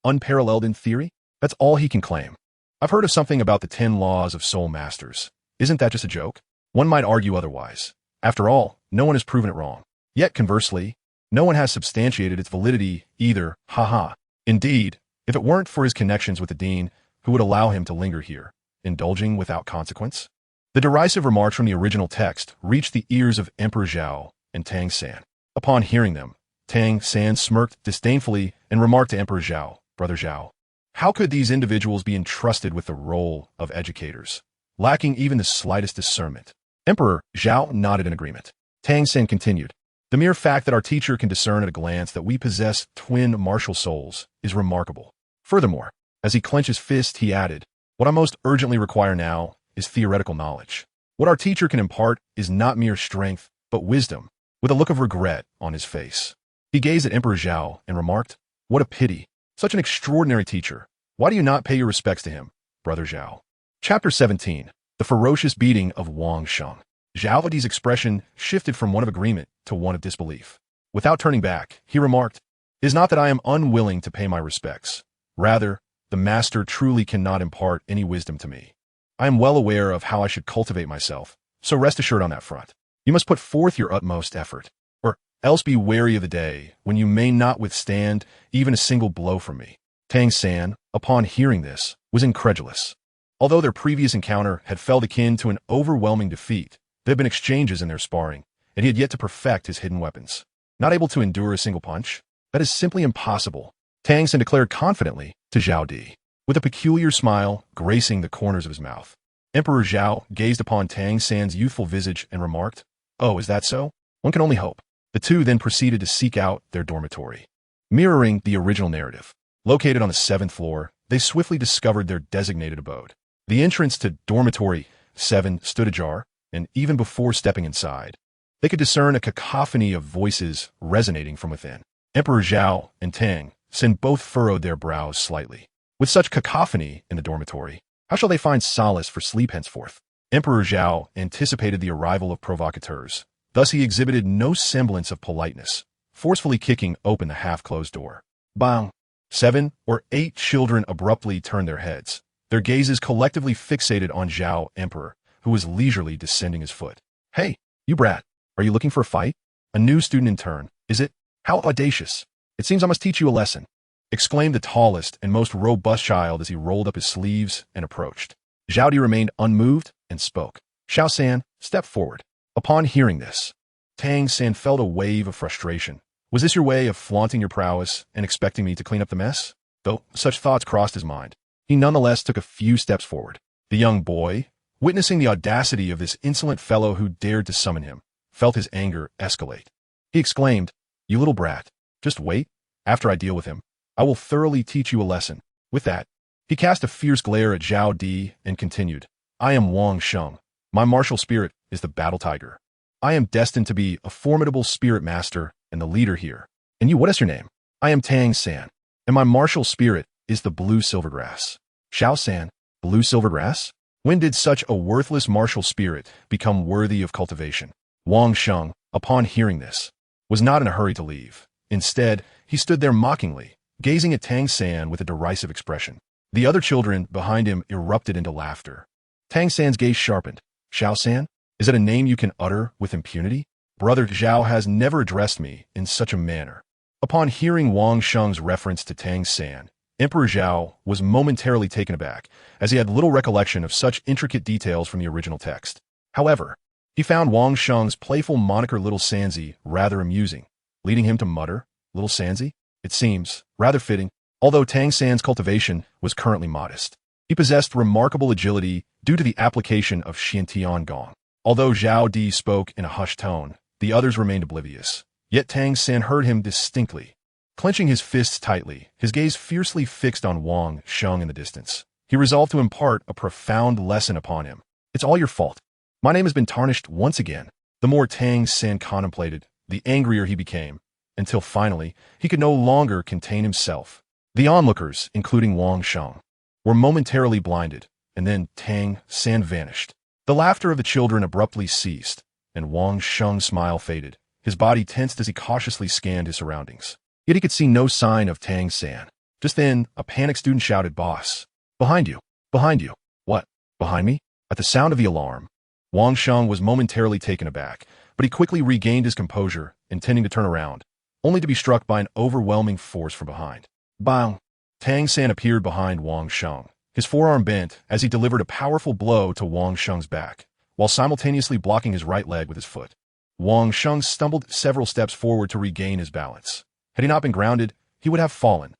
Unparalleled in theory? That's all he can claim. I've heard of something about the 10 laws of soul masters. Isn't that just a joke? One might argue otherwise. After all, no one has proven it wrong. Yet conversely, no one has substantiated its validity either. Indeed, if it weren't for his connections with the dean, who would allow him to linger here, indulging without consequence? The derisive remarks from the original text reached the ears of Emperor Zhao, and Tang San. Upon hearing them, Tang San smirked disdainfully and remarked to Emperor Zhao, Brother Zhao, how could these individuals be entrusted with the role of educators, lacking even the slightest discernment? Emperor Zhao nodded in agreement. Tang San continued, the mere fact that our teacher can discern at a glance that we possess twin martial souls is remarkable. Furthermore, as he clenched his fist, he added, what I most urgently require now is theoretical knowledge. What our teacher can impart is not mere strength, but wisdom. With a look of regret on his face, he gazed at Emperor Zhao and remarked, what a pity. Such an extraordinary teacher. Why do you not pay your respects to him, Brother Zhao? Chapter 17. The ferocious beating of Wang Sheng. Zhao Di's expression shifted from one of agreement to one of disbelief. Without turning back, he remarked, it is not that I am unwilling to pay my respects. Rather, the master truly cannot impart any wisdom to me. I am well aware of how I should cultivate myself, so rest assured on that front. You must put forth your utmost effort, or else be wary of the day when you may not withstand even a single blow from me. Tang San, upon hearing this, was incredulous. Although their previous encounter had felt akin to an overwhelming defeat, there had been exchanges in their sparring, and he had yet to perfect his hidden weapons. Not able to endure a single punch? That is simply impossible, Tang San declared confidently to Zhao Di, with a peculiar smile gracing the corners of his mouth. Emperor Zhao gazed upon Tang San's youthful visage and remarked, oh, is that so? One can only hope. The two then proceeded to seek out their dormitory. Mirroring the original narrative, located on the 7th floor, they swiftly discovered their designated abode. The entrance to dormitory 7 stood ajar, and even before stepping inside, they could discern a cacophony of voices resonating from within. Emperor Zhao and Tang San both furrowed their brows slightly. With such cacophony in the dormitory, how shall they find solace for sleep henceforth? Emperor Zhao anticipated the arrival of provocateurs. Thus he exhibited no semblance of politeness, forcefully kicking open the half-closed door. Bang! 7 or 8 children abruptly turned their heads, their gazes collectively fixated on Zhao Emperor, who was leisurely descending his foot. Hey, you brat, are you looking for a fight? A new student in turn, is it? How audacious! It seems I must teach you a lesson, exclaimed the tallest and most robust child as he rolled up his sleeves and approached. Zhao Di remained unmoved and spoke. Xiao San, step forward. Upon hearing this, Tang San felt a wave of frustration. Was this your way of flaunting your prowess and expecting me to clean up the mess? Though such thoughts crossed his mind, he nonetheless took a few steps forward. The young boy, witnessing the audacity of this insolent fellow who dared to summon him, felt his anger escalate. He exclaimed, you little brat, just wait. After I deal with him, I will thoroughly teach you a lesson. With that, he cast a fierce glare at Zhao Di and continued, I am Wang Sheng. My martial spirit is the battle tiger. I am destined to be a formidable spirit master and the leader here. And you, what is your name? I am Tang San, and my martial spirit is the blue silvergrass. Xiao San, blue silvergrass? When did such a worthless martial spirit become worthy of cultivation? Wang Sheng, upon hearing this, was not in a hurry to leave. Instead, he stood there mockingly, gazing at Tang San with a derisive expression. The other children behind him erupted into laughter. Tang San's gaze sharpened. Xiao San? Is that a name you can utter with impunity? Brother Zhao has never addressed me in such a manner. Upon hearing Wang Sheng's reference to Tang San, Emperor Zhao was momentarily taken aback, as he had little recollection of such intricate details from the original text. However, he found Wang Sheng's playful moniker Little Sanzi rather amusing, leading him to mutter, Little Sanzi? It seems rather fitting, although Tang San's cultivation was currently modest. He possessed remarkable agility due to the application of Xiantian Gong. Although Zhao Di spoke in a hushed tone, the others remained oblivious. Yet Tang San heard him distinctly. Clenching his fists tightly, his gaze fiercely fixed on Wang Sheng in the distance, he resolved to impart a profound lesson upon him. It's all your fault. My name has been tarnished once again. The more Tang San contemplated, the angrier he became, until finally he could no longer contain himself. The onlookers, including Wang Sheng, were momentarily blinded, and then Tang San vanished. The laughter of the children abruptly ceased, and Wang Sheng's smile faded. His body tensed as he cautiously scanned his surroundings. Yet he could see no sign of Tang San. Just then, a panicked student shouted, Boss! Behind you! Behind you! What? Behind me? At the sound of the alarm, Wang Sheng was momentarily taken aback, but he quickly regained his composure, intending to turn around, only to be struck by an overwhelming force from behind. Bang! Tang San appeared behind Wang Sheng. His forearm bent as he delivered a powerful blow to Wang Sheng's back, while simultaneously blocking his right leg with his foot. Wang Sheng stumbled several steps forward to regain his balance. Had he not been grounded, he would have fallen.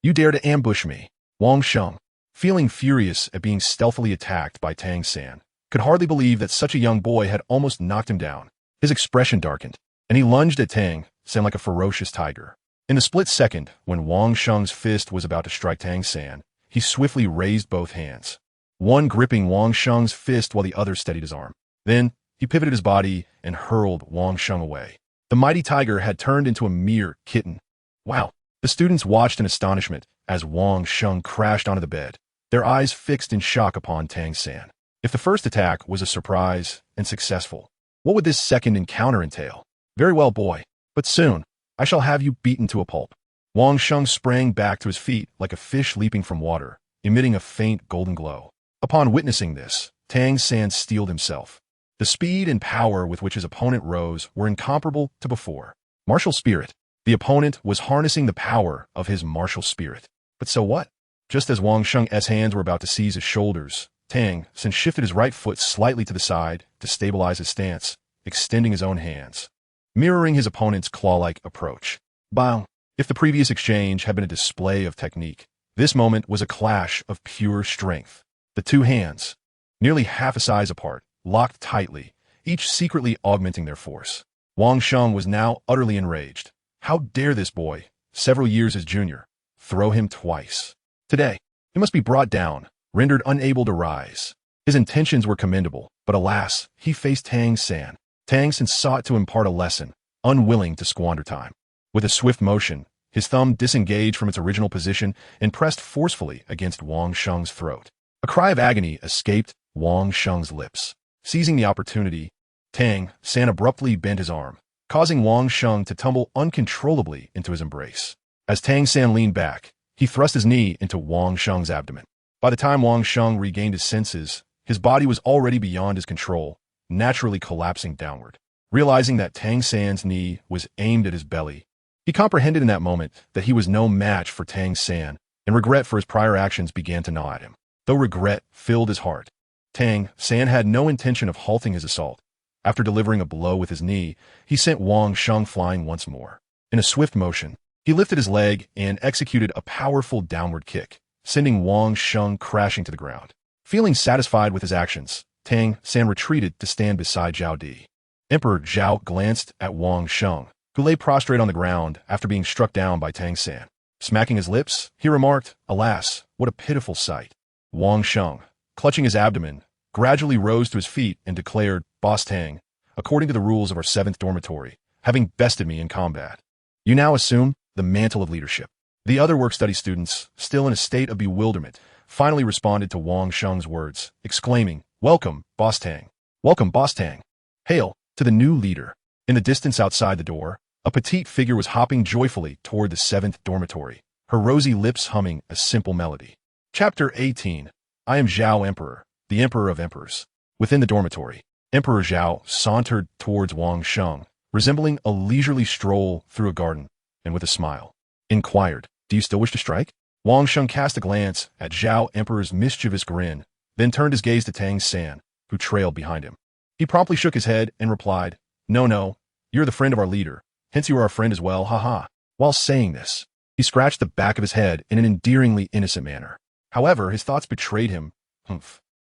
You dare to ambush me? Wang Sheng, feeling furious at being stealthily attacked by Tang San, could hardly believe that such a young boy had almost knocked him down. His expression darkened, and he lunged at Tang San like a ferocious tiger. In the split second, when Wang Sheng's fist was about to strike Tang San, he swiftly raised both hands, one gripping Wang Sheng's fist while the other steadied his arm. Then, he pivoted his body and hurled Wang Sheng away. The mighty tiger had turned into a mere kitten. Wow! The students watched in astonishment as Wang Sheng crashed onto the bed, their eyes fixed in shock upon Tang San. If the first attack was a surprise and successful, what would this second encounter entail? Very well, boy, but soon I shall have you beaten to a pulp. Wang Sheng sprang back to his feet like a fish leaping from water, emitting a faint golden glow. Upon witnessing this, Tang San steeled himself. The speed and power with which his opponent rose were incomparable to before. Martial spirit. The opponent was harnessing the power of his martial spirit. But so what? Just as Wang Sheng's hands were about to seize his shoulders, Tang San shifted his right foot slightly to the side to stabilize his stance, extending his own hands, mirroring his opponent's claw-like approach. Bang! If the previous exchange had been a display of technique, this moment was a clash of pure strength. The two hands, nearly half a size apart, locked tightly, each secretly augmenting their force. Wang Sheng was now utterly enraged. How dare this boy, several years his junior, throw him twice? Today, he must be brought down, rendered unable to rise. His intentions were commendable, but alas, he faced Tang San. Tang San sought to impart a lesson, unwilling to squander time. With a swift motion, his thumb disengaged from its original position and pressed forcefully against Wang Sheng's throat. A cry of agony escaped Wang Sheng's lips. Seizing the opportunity, Tang San abruptly bent his arm, causing Wang Sheng to tumble uncontrollably into his embrace. As Tang San leaned back, he thrust his knee into Wang Sheng's abdomen. By the time Wang Sheng regained his senses, his body was already beyond his control, naturally collapsing downward. Realizing that Tang San's knee was aimed at his belly, he comprehended in that moment that he was no match for Tang San, and regret for his prior actions began to gnaw at him. Though regret filled his heart, Tang San had no intention of halting his assault. After delivering a blow with his knee, he sent Wang Sheng flying once more. In a swift motion, he lifted his leg and executed a powerful downward kick, sending Wang Sheng crashing to the ground. Feeling satisfied with his actions, Tang San retreated to stand beside Zhao Di. Emperor Zhao glanced at Wang Sheng, who lay prostrate on the ground after being struck down by Tang San. Smacking his lips, he remarked, "Alas, what a pitiful sight." Wang Sheng, clutching his abdomen, gradually rose to his feet and declared, "Boss Tang, according to the rules of our 7th dormitory, having bested me in combat, you now assume the mantle of leadership." The other work-study students, still in a state of bewilderment, finally responded to Wang Sheng's words, exclaiming, "Welcome, Boss Tang. Welcome, Boss Tang. Hail to the new leader." In the distance outside the door, a petite figure was hopping joyfully toward the 7th dormitory, her rosy lips humming a simple melody. Chapter 18. I am Zhao Emperor, the Emperor of Emperors. Within the dormitory, Emperor Zhao sauntered towards Wang Sheng, resembling a leisurely stroll through a garden, and with a smile, inquired, "Do you still wish to strike?" Wang Sheng cast a glance at Zhao Emperor's mischievous grin, then turned his gaze to Tang San, who trailed behind him. He promptly shook his head and replied, No, you're the friend of our leader, hence you are our friend as well, haha." While saying this, he scratched the back of his head in an endearingly innocent manner. However, his thoughts betrayed him.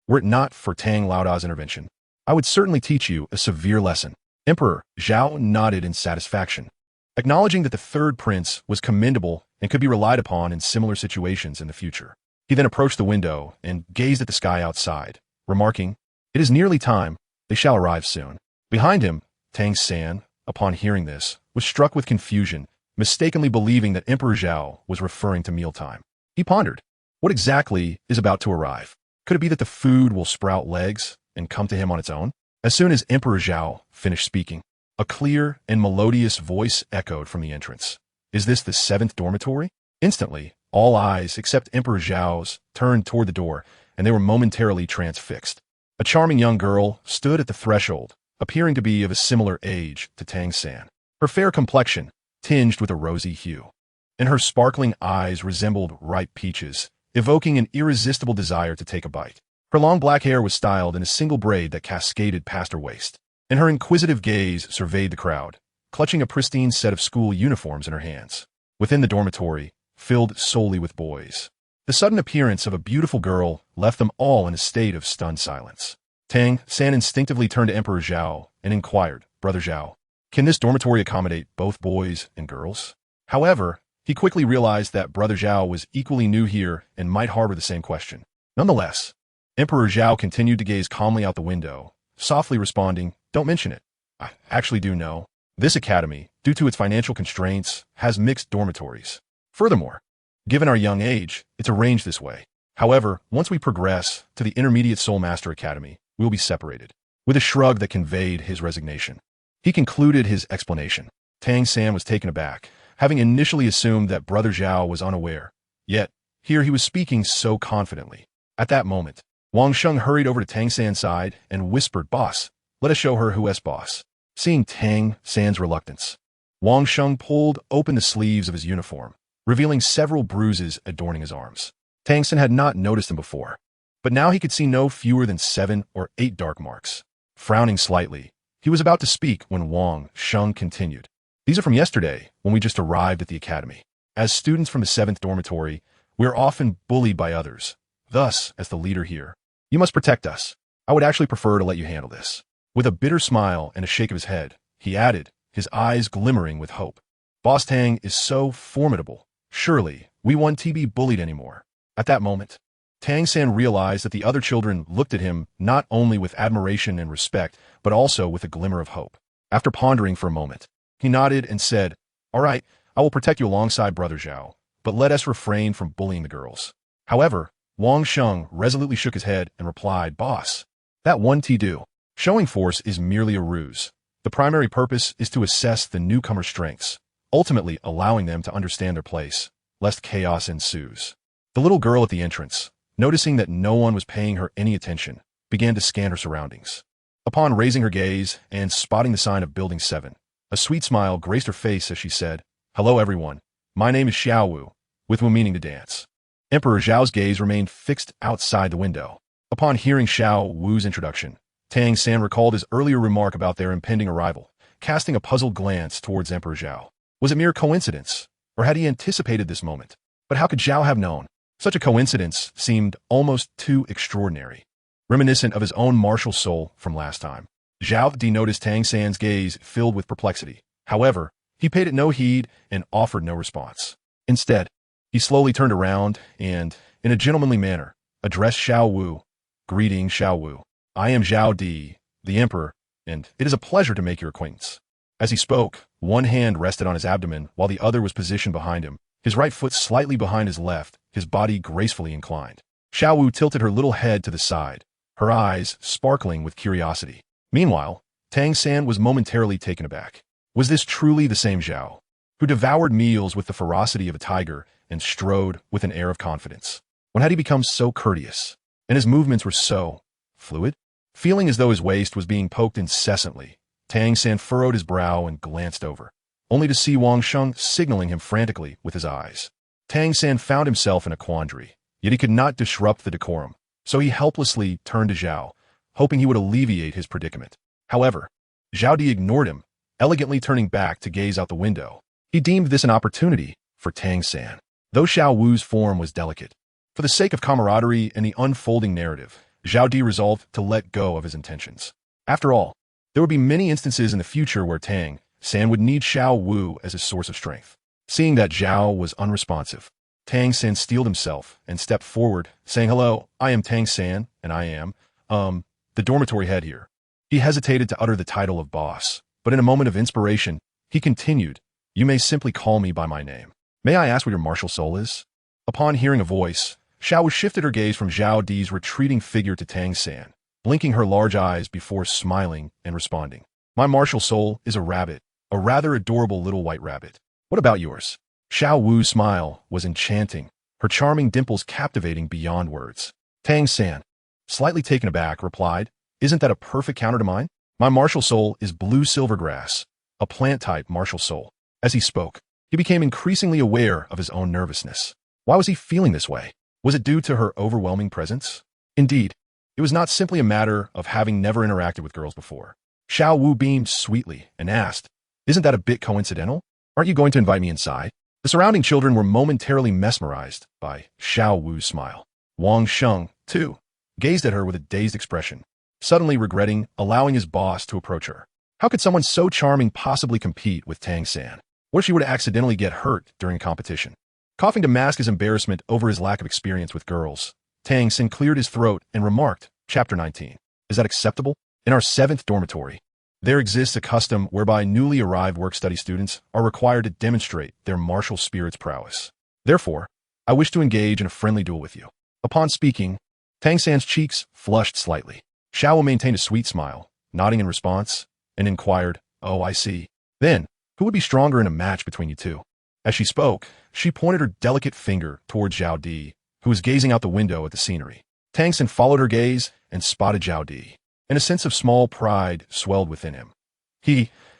Were it not for Tang Laoda's intervention, I would certainly teach you a severe lesson. Emperor Zhao nodded in satisfaction, acknowledging that the third prince was commendable and could be relied upon in similar situations in the future. He then approached the window and gazed at the sky outside, remarking, "It is nearly time. They shall arrive soon." Behind him, Tang San, upon hearing this, was struck with confusion, mistakenly believing that Emperor Zhao was referring to mealtime. He pondered, what exactly is about to arrive? Could it be that the food will sprout legs and come to him on its own? As soon as Emperor Zhao finished speaking, a clear and melodious voice echoed from the entrance. "Is this the 7th dormitory?" Instantly, all eyes except Emperor Zhao's turned toward the door, and they were momentarily transfixed. A charming young girl stood at the threshold, appearing to be of a similar age to Tang San. Her fair complexion, tinged with a rosy hue, and her sparkling eyes resembled ripe peaches, evoking an irresistible desire to take a bite. Her long black hair was styled in a single braid that cascaded past her waist. and her inquisitive gaze surveyed the crowd, clutching a pristine set of school uniforms in her hands. Within the dormitory, filled solely with boys, the sudden appearance of a beautiful girl left them all in a state of stunned silence. Tang San instinctively turned to Emperor Zhao and inquired, "Brother Zhao, can this dormitory accommodate both boys and girls?" However, he quickly realized that Brother Zhao was equally new here and might harbor the same question. Nonetheless, Emperor Zhao continued to gaze calmly out the window, softly responding, "Don't mention it. I actually do know. This academy, due to its financial constraints, has mixed dormitories. Furthermore, given our young age, it's arranged this way. However, once we progress to the Intermediate Soul Master Academy, we will be separated." With a shrug that conveyed his resignation, he concluded his explanation. Tang San was taken aback, having initially assumed that Brother Zhao was unaware. Yet, here he was speaking so confidently. At that moment, Wang Sheng hurried over to Tang San's side and whispered, "Boss, let us show her who's boss." Seeing Tang San's reluctance, Wang Sheng pulled open the sleeves of his uniform, revealing several bruises adorning his arms. Tang San had not noticed them before, but now he could see no fewer than 7 or 8 dark marks. Frowning slightly, he was about to speak when Wang Sheng continued. "These are from yesterday, when we just arrived at the academy. As students from the 7th dormitory, we are often bullied by others. Thus, as the leader here, you must protect us. I would actually prefer to let you handle this." With a bitter smile and a shake of his head, he added, his eyes glimmering with hope, "Boss Tang is so formidable. Surely, we won't be bullied anymore." At that moment, Tang San realized that the other children looked at him not only with admiration and respect, but also with a glimmer of hope. After pondering for a moment, he nodded and said, "All right, I will protect you alongside Brother Zhao, but let us refrain from bullying the girls." However, Wang Sheng resolutely shook his head and replied, "Boss, that won't do. Showing force is merely a ruse. The primary purpose is to assess the newcomer's strengths, ultimately allowing them to understand their place, lest chaos ensues." The little girl at the entrance, noticing that no one was paying her any attention, began to scan her surroundings. Upon raising her gaze and spotting the sign of Building 7, a sweet smile graced her face as she said, "Hello everyone, my name is Xiao Wu, with Wu meaning to dance." Emperor Zhao's gaze remained fixed outside the window. Upon hearing Xiao Wu's introduction, Tang San recalled his earlier remark about their impending arrival, casting a puzzled glance towards Emperor Zhao. Was it mere coincidence, or had he anticipated this moment? But how could Zhao have known? Such a coincidence seemed almost too extraordinary, reminiscent of his own martial soul from last time. Zhao noticed Tang San's gaze filled with perplexity. However, he paid it no heed and offered no response. Instead, he slowly turned around and, in a gentlemanly manner, addressed Xiao Wu. "Greetings, Xiao Wu. I am Zhao Di, the Emperor, and it is a pleasure to make your acquaintance." As he spoke, one hand rested on his abdomen while the other was positioned behind him, his right foot slightly behind his left, his body gracefully inclined. Xiao Wu tilted her little head to the side, her eyes sparkling with curiosity. Meanwhile, Tang San was momentarily taken aback. Was this truly the same Zhao, who devoured meals with the ferocity of a tiger and strode with an air of confidence? When had he become so courteous, and his movements were so fluid? Feeling as though his waist was being poked incessantly, Tang San furrowed his brow and glanced over, only to see Wang Sheng signaling him frantically with his eyes. Tang San found himself in a quandary, yet he could not disrupt the decorum, so he helplessly turned to Zhao, hoping he would alleviate his predicament. However, Zhao Di ignored him, elegantly turning back to gaze out the window. He deemed this an opportunity for Tang San. Though Xiao Wu's form was delicate, for the sake of camaraderie and the unfolding narrative, Zhao Di resolved to let go of his intentions. After all, there would be many instances in the future where Tang San would need Xiao Wu as a source of strength. Seeing that Zhao was unresponsive, Tang San steeled himself and stepped forward, saying, "Hello, I am Tang San, and I am, the dormitory head here." He hesitated to utter the title of boss, but in a moment of inspiration, he continued, "You may simply call me by my name. May I ask what your martial soul is?" Upon hearing a voice, Xiao Wu shifted her gaze from Zhao Di's retreating figure to Tang San, blinking her large eyes before smiling and responding. "My martial soul is a rabbit, a rather adorable little white rabbit. What about yours?" Xiao Wu's smile was enchanting, her charming dimples captivating beyond words. Tang San, slightly taken aback, replied, "Isn't that a perfect counter to mine? My martial soul is blue silvergrass, a plant-type martial soul." As he spoke, he became increasingly aware of his own nervousness. Why was he feeling this way? Was it due to her overwhelming presence? Indeed, it was not simply a matter of having never interacted with girls before. Xiao Wu beamed sweetly and asked, "Isn't that a bit coincidental? Aren't you going to invite me inside?" The surrounding children were momentarily mesmerized by Xiao Wu's smile. Wang Sheng, too, gazed at her with a dazed expression, suddenly regretting allowing his boss to approach her. How could someone so charming possibly compete with Tang San? What if she were to accidentally get hurt during a competition? Coughing to mask his embarrassment over his lack of experience with girls, Tang San cleared his throat and remarked, Chapter 19. Is that acceptable? In our 7th dormitory, there exists a custom whereby newly arrived work-study students are required to demonstrate their martial spirit's prowess. Therefore, I wish to engage in a friendly duel with you. Upon speaking, Tang San's cheeks flushed slightly. Xiao Wu maintained a sweet smile, nodding in response, and inquired, "Oh, I see. Then, who would be stronger in a match between you two?" As she spoke, she pointed her delicate finger towards Zhao Di, who was gazing out the window at the scenery. Tang San followed her gaze and spotted Zhao Di, and a sense of small pride swelled within him.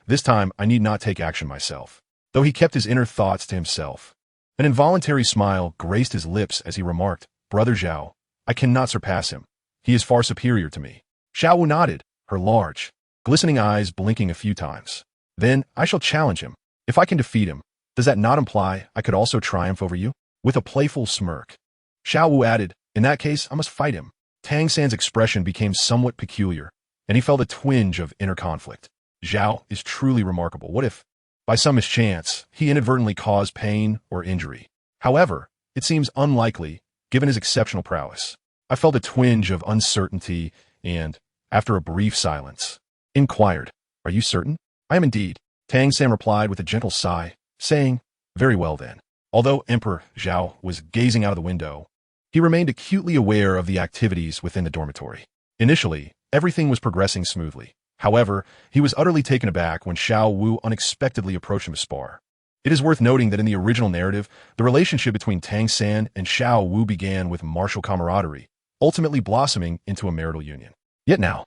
This time I need not take action myself. Though he kept his inner thoughts to himself. An involuntary smile graced his lips as he remarked, "Brother Zhao, I cannot surpass him. He is far superior to me." Xiao Wu nodded, her large, glistening eyes blinking a few times. "Then I shall challenge him. If I can defeat him, does that not imply I could also triumph over you?" With a playful smirk, Xiao Wu added, "In that case, I must fight him." Tang San's expression became somewhat peculiar, and he felt a twinge of inner conflict. Zhao is truly remarkable. What if, by some mischance, he inadvertently caused pain or injury? However, it seems unlikely, given his exceptional prowess. I felt a twinge of uncertainty and, after a brief silence, inquired, "Are you certain?" "I am indeed," Tang San replied with a gentle sigh, saying, "Very well then." Although Emperor Zhao was gazing out of the window, he remained acutely aware of the activities within the dormitory. Initially, everything was progressing smoothly. However, he was utterly taken aback when Xiao Wu unexpectedly approached him to spar. It is worth noting that in the original narrative, the relationship between Tang San and Xiao Wu began with martial camaraderie, ultimately blossoming into a marital union. Yet now,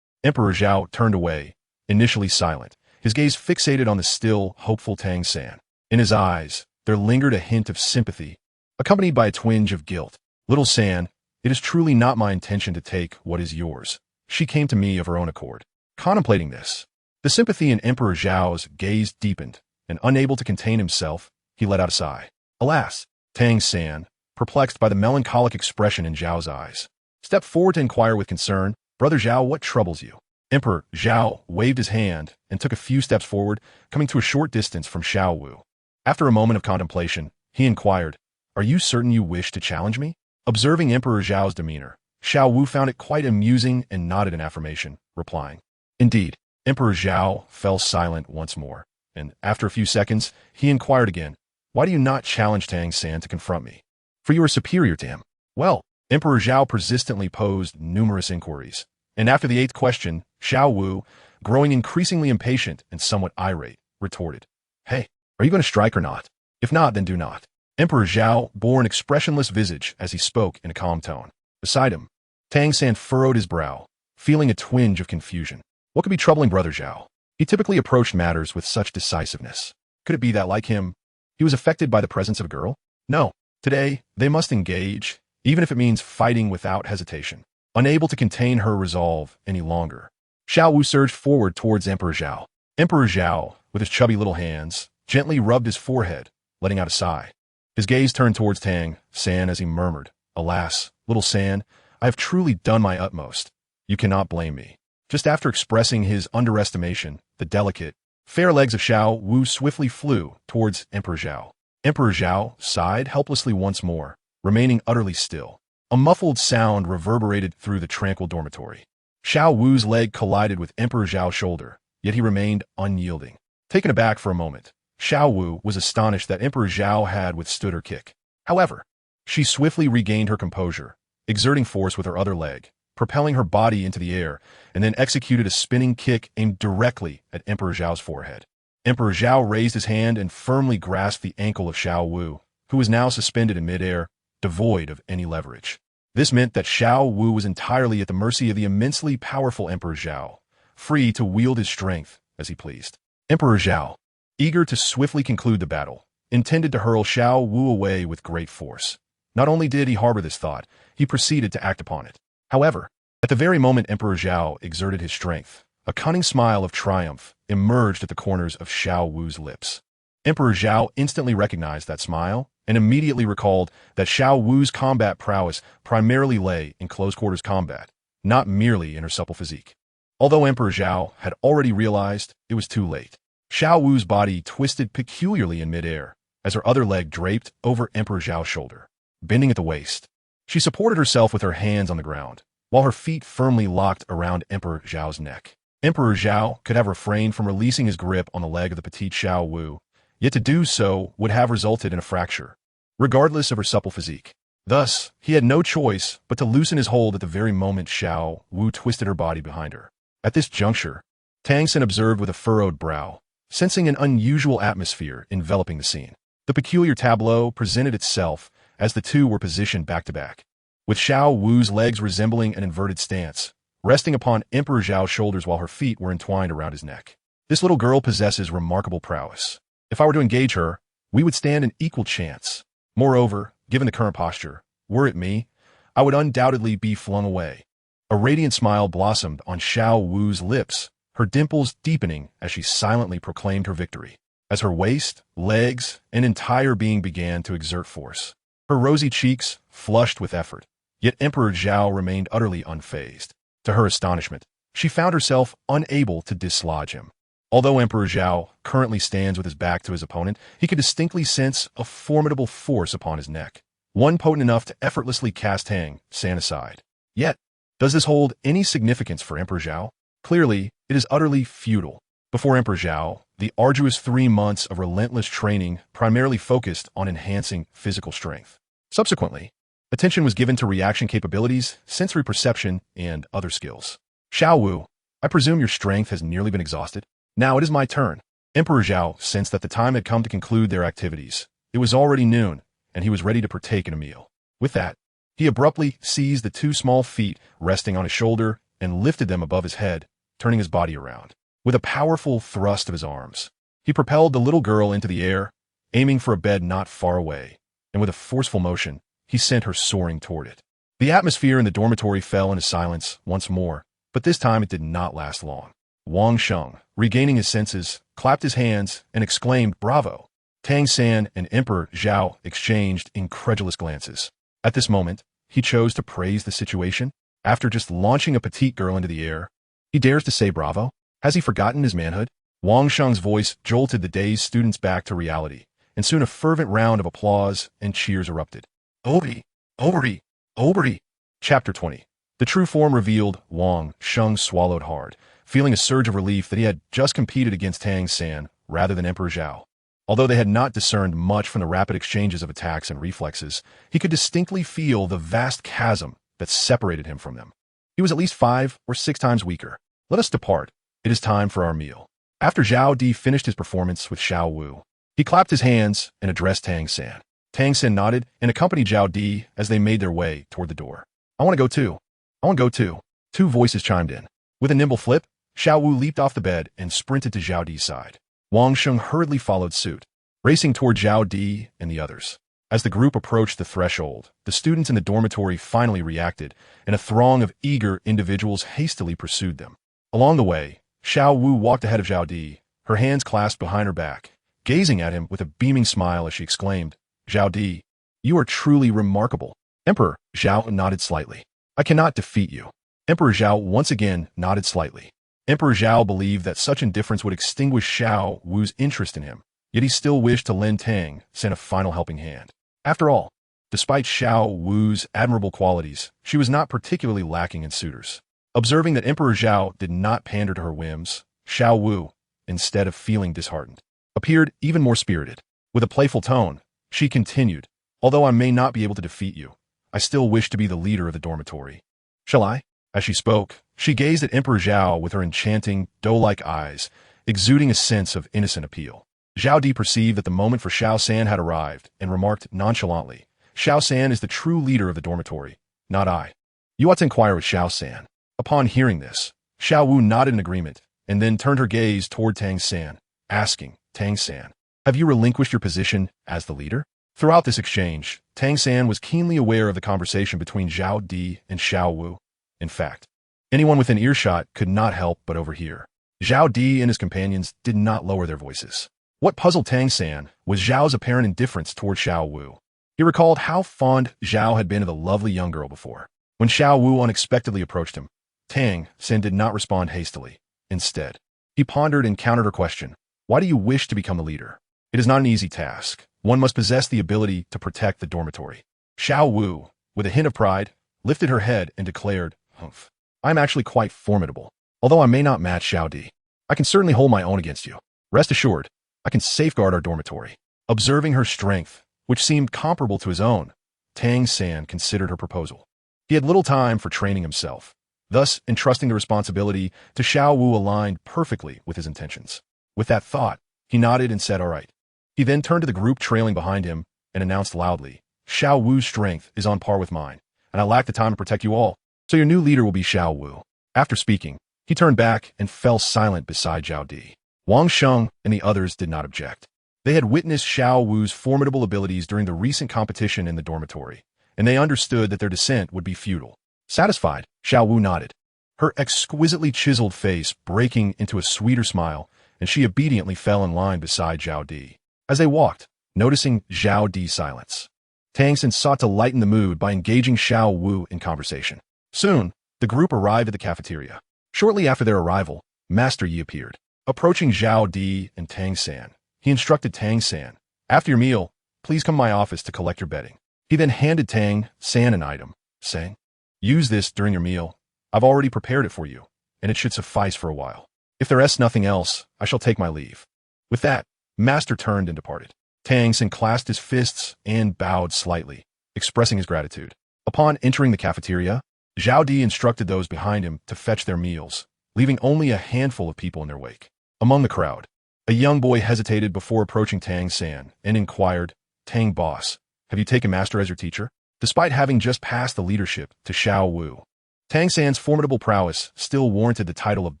Emperor Zhao turned away, initially silent, his gaze fixated on the still, hopeful Tang San. In his eyes, there lingered a hint of sympathy, accompanied by a twinge of guilt. "Little San, it is truly not my intention to take what is yours. She came to me of her own accord." Contemplating this, the sympathy in Emperor Zhao's gaze deepened, and unable to contain himself, he let out a sigh. Alas, Tang San, perplexed by the melancholic expression in Zhao's eyes, stepped forward to inquire with concern, "Brother Zhao, what troubles you?" Emperor Zhao waved his hand and took a few steps forward, coming to a short distance from Xiao Wu. After a moment of contemplation, he inquired, "Are you certain you wish to challenge me?" Observing Emperor Zhao's demeanor, Xiao Wu found it quite amusing and nodded in affirmation, replying, "Indeed." Emperor Zhao fell silent once more, and after a few seconds, he inquired again, "Why do you not challenge Tang San to confront me? For you are superior to him." Well, Emperor Zhao persistently posed numerous inquiries, and after the 8th question, Xiao Wu, growing increasingly impatient and somewhat irate, retorted, "Hey, are you going to strike or not? If not, then do not." Emperor Zhao bore an expressionless visage as he spoke in a calm tone. Beside him, Tang San furrowed his brow, feeling a twinge of confusion. What could be troubling Brother Zhao? He typically approached matters with such decisiveness. Could it be that, like him, he was affected by the presence of a girl? No. Today, they must engage, even if it means fighting without hesitation. Unable to contain her resolve any longer, Xiao Wu surged forward towards Emperor Zhao. Emperor Zhao, with his chubby little hands, gently rubbed his forehead, letting out a sigh. His gaze turned towards Tang San as he murmured, "Alas, little San, I have truly done my utmost. You cannot blame me." Just after expressing his underestimation, the delicate, fair legs of Xiao Wu swiftly flew towards Emperor Zhao. Emperor Zhao sighed helplessly once more, remaining utterly still. A muffled sound reverberated through the tranquil dormitory. Xiao Wu's leg collided with Emperor Zhao's shoulder, yet he remained unyielding. Taken aback for a moment, Xiao Wu was astonished that Emperor Zhao had withstood her kick. However, she swiftly regained her composure, exerting force with her other leg, propelling her body into the air, and then executed a spinning kick aimed directly at Emperor Zhao's forehead. Emperor Zhao raised his hand and firmly grasped the ankle of Xiao Wu, who was now suspended in midair, devoid of any leverage. This meant that Xiao Wu was entirely at the mercy of the immensely powerful Emperor Zhao, free to wield his strength as he pleased. Emperor Zhao, eager to swiftly conclude the battle, intended to hurl Xiao Wu away with great force. Not only did he harbor this thought, he proceeded to act upon it. However, at the very moment Emperor Zhao exerted his strength, A cunning smile of triumph emerged at the corners of Xiao Wu's lips. Emperor Zhao instantly recognized that smile and immediately recalled that Xiao Wu's combat prowess primarily lay in close-quarters combat, not merely in her supple physique. Although Emperor Zhao had already realized, it was too late. Xiao Wu's body twisted peculiarly in midair as her other leg draped over Emperor Zhao's shoulder, bending at the waist. She supported herself with her hands on the ground, while her feet firmly locked around Emperor Zhao's neck. Emperor Zhao could have refrained from releasing his grip on the leg of the petite Xiao Wu, yet to do so would have resulted in a fracture, regardless of her supple physique. Thus, he had no choice but to loosen his hold at the very moment Xiao Wu twisted her body behind her. At this juncture, Tang Xin observed with a furrowed brow, sensing an unusual atmosphere enveloping the scene. The peculiar tableau presented itself as the two were positioned back-to-back, with Xiao Wu's legs resembling an inverted stance, resting upon Emperor Zhao's shoulders while her feet were entwined around his neck. This little girl possesses remarkable prowess. If I were to engage her, we would stand an equal chance. Moreover, given the current posture, were it me, I would undoubtedly be flung away. A radiant smile blossomed on Xiao Wu's lips, her dimples deepening as she silently proclaimed her victory. As her waist, legs, and entire being began to exert force, her rosy cheeks flushed with effort, yet Emperor Zhao remained utterly unfazed. To her astonishment, she found herself unable to dislodge him. Although Emperor Zhao currently stands with his back to his opponent, he could distinctly sense a formidable force upon his neck, one potent enough to effortlessly cast Tang Xin aside. Yet, does this hold any significance for Emperor Zhao? Clearly, it is utterly futile. Before Emperor Zhao, the arduous 3 months of relentless training primarily focused on enhancing physical strength. Subsequently, attention was given to reaction capabilities, sensory perception, and other skills. Xiao Wu, I presume your strength has nearly been exhausted? Now it is my turn. Emperor Zhao sensed that the time had come to conclude their activities. It was already noon, and he was ready to partake in a meal. With that, he abruptly seized the 2 small feet resting on his shoulder and lifted them above his head, turning his body around. With a powerful thrust of his arms, he propelled the little girl into the air, aiming for a bed not far away, and with a forceful motion, he sent her soaring toward it. The atmosphere in the dormitory fell into silence once more, but this time it did not last long. Wang Sheng, regaining his senses, clapped his hands and exclaimed, "Bravo!" Tang Xin and Emperor Zhao exchanged incredulous glances. At this moment, he chose to praise the situation. After just launching a petite girl into the air, he dares to say bravo? Has he forgotten his manhood? Wang Sheng's voice jolted the dazed students back to reality, and soon a fervent round of applause and cheers erupted. Obri! Obri! Obri! Chapter 20. The true form revealed. Wang Sheng swallowed hard, feeling a surge of relief that he had just competed against Tang Xin rather than Emperor Zhao. Although they had not discerned much from the rapid exchanges of attacks and reflexes, he could distinctly feel the vast chasm that separated him from them. He was at least 5 or 6 times weaker. Let us depart. It is time for our meal. After Zhao Di finished his performance with Xiao Wu, he clapped his hands and addressed Tang Xin. Tang Xin nodded and accompanied Zhao Di as they made their way toward the door. I want to go too. I want to go too. 2 voices chimed in. With a nimble flip, Xiao Wu leaped off the bed and sprinted to Zhao Di's side. Wang Sheng hurriedly followed suit, racing toward Zhao Di and the others. As the group approached the threshold, the students in the dormitory finally reacted, and a throng of eager individuals hastily pursued them. Along the way, Xiao Wu walked ahead of Zhao Di, her hands clasped behind her back, gazing at him with a beaming smile as she exclaimed, "Zhao Di, you are truly remarkable." Emperor Zhao nodded slightly. "I cannot defeat you." Emperor Zhao once again nodded slightly. Emperor Zhao believed that such indifference would extinguish Xiao Wu's interest in him, yet he still wished to lend Tang Xin a final helping hand. After all, despite Xiao Wu's admirable qualities, she was not particularly lacking in suitors. Observing that Emperor Zhao did not pander to her whims, Xiao Wu, instead of feeling disheartened, appeared even more spirited. With a playful tone, she continued, "Although I may not be able to defeat you, I still wish to be the leader of the dormitory. Shall I?" As she spoke, she gazed at Emperor Zhao with her enchanting, doe-like eyes, exuding a sense of innocent appeal. Zhao Di perceived that the moment for Xiao San had arrived and remarked nonchalantly, "Xiao San is the true leader of the dormitory, not I. You ought to inquire with Xiao San." Upon hearing this, Xiao Wu nodded in agreement and then turned her gaze toward Tang Xin, asking, "Tang Xin, have you relinquished your position as the leader?" Throughout this exchange, Tang Xin was keenly aware of the conversation between Zhao Di and Xiao Wu. In fact, Anyone within earshot could not help but overhear. Zhao Di and his companions did not lower their voices. What puzzled Tang San was Zhao's apparent indifference toward Xiao Wu. He recalled how fond Zhao had been of the lovely young girl before. When Xiao Wu unexpectedly approached him, Tang San did not respond hastily. Instead, he pondered and countered her question. Why do you wish to become a leader? It is not an easy task. One must possess the ability to protect the dormitory. Xiao Wu, with a hint of pride, lifted her head and declared, "Humph. I am actually quite formidable. Although I may not match Xiao Di, I can certainly hold my own against you. Rest assured, I can safeguard our dormitory." Observing her strength, which seemed comparable to his own, Tang San considered her proposal. He had little time for training himself, thus entrusting the responsibility to Xiao Wu aligned perfectly with his intentions. With that thought, he nodded and said, "All right." He then turned to the group trailing behind him and announced loudly, "Xiao Wu's strength is on par with mine, and I lack the time to protect you all, so your new leader will be Xiao Wu." After speaking, he turned back and fell silent beside Zhao Di. Wang Sheng and the others did not object. They had witnessed Xiao Wu's formidable abilities during the recent competition in the dormitory, and they understood that their descent would be futile. Satisfied, Xiao Wu nodded, her exquisitely chiseled face breaking into a sweeter smile, and she obediently fell in line beside Zhao Di. As they walked, noticing Zhao Di's silence, Tang San sought to lighten the mood by engaging Xiao Wu in conversation. Soon, the group arrived at the cafeteria. Shortly after their arrival, Master Yi appeared. Approaching Zhao Di and Tang San, he instructed Tang San, "After your meal, please come to my office to collect your bedding." He then handed Tang San an item, saying, "Use this during your meal. I've already prepared it for you, and it should suffice for a while. If there is nothing else, I shall take my leave." With that, Master turned and departed. Tang San clasped his fists and bowed slightly, expressing his gratitude. Upon entering the cafeteria, Zhao Di instructed those behind him to fetch their meals, leaving only a handful of people in their wake. Among the crowd, a young boy hesitated before approaching Tang San and inquired, "Tang boss, have you taken Master as your teacher?" Despite having just passed the leadership to Xiao Wu, Tang San's formidable prowess still warranted the title of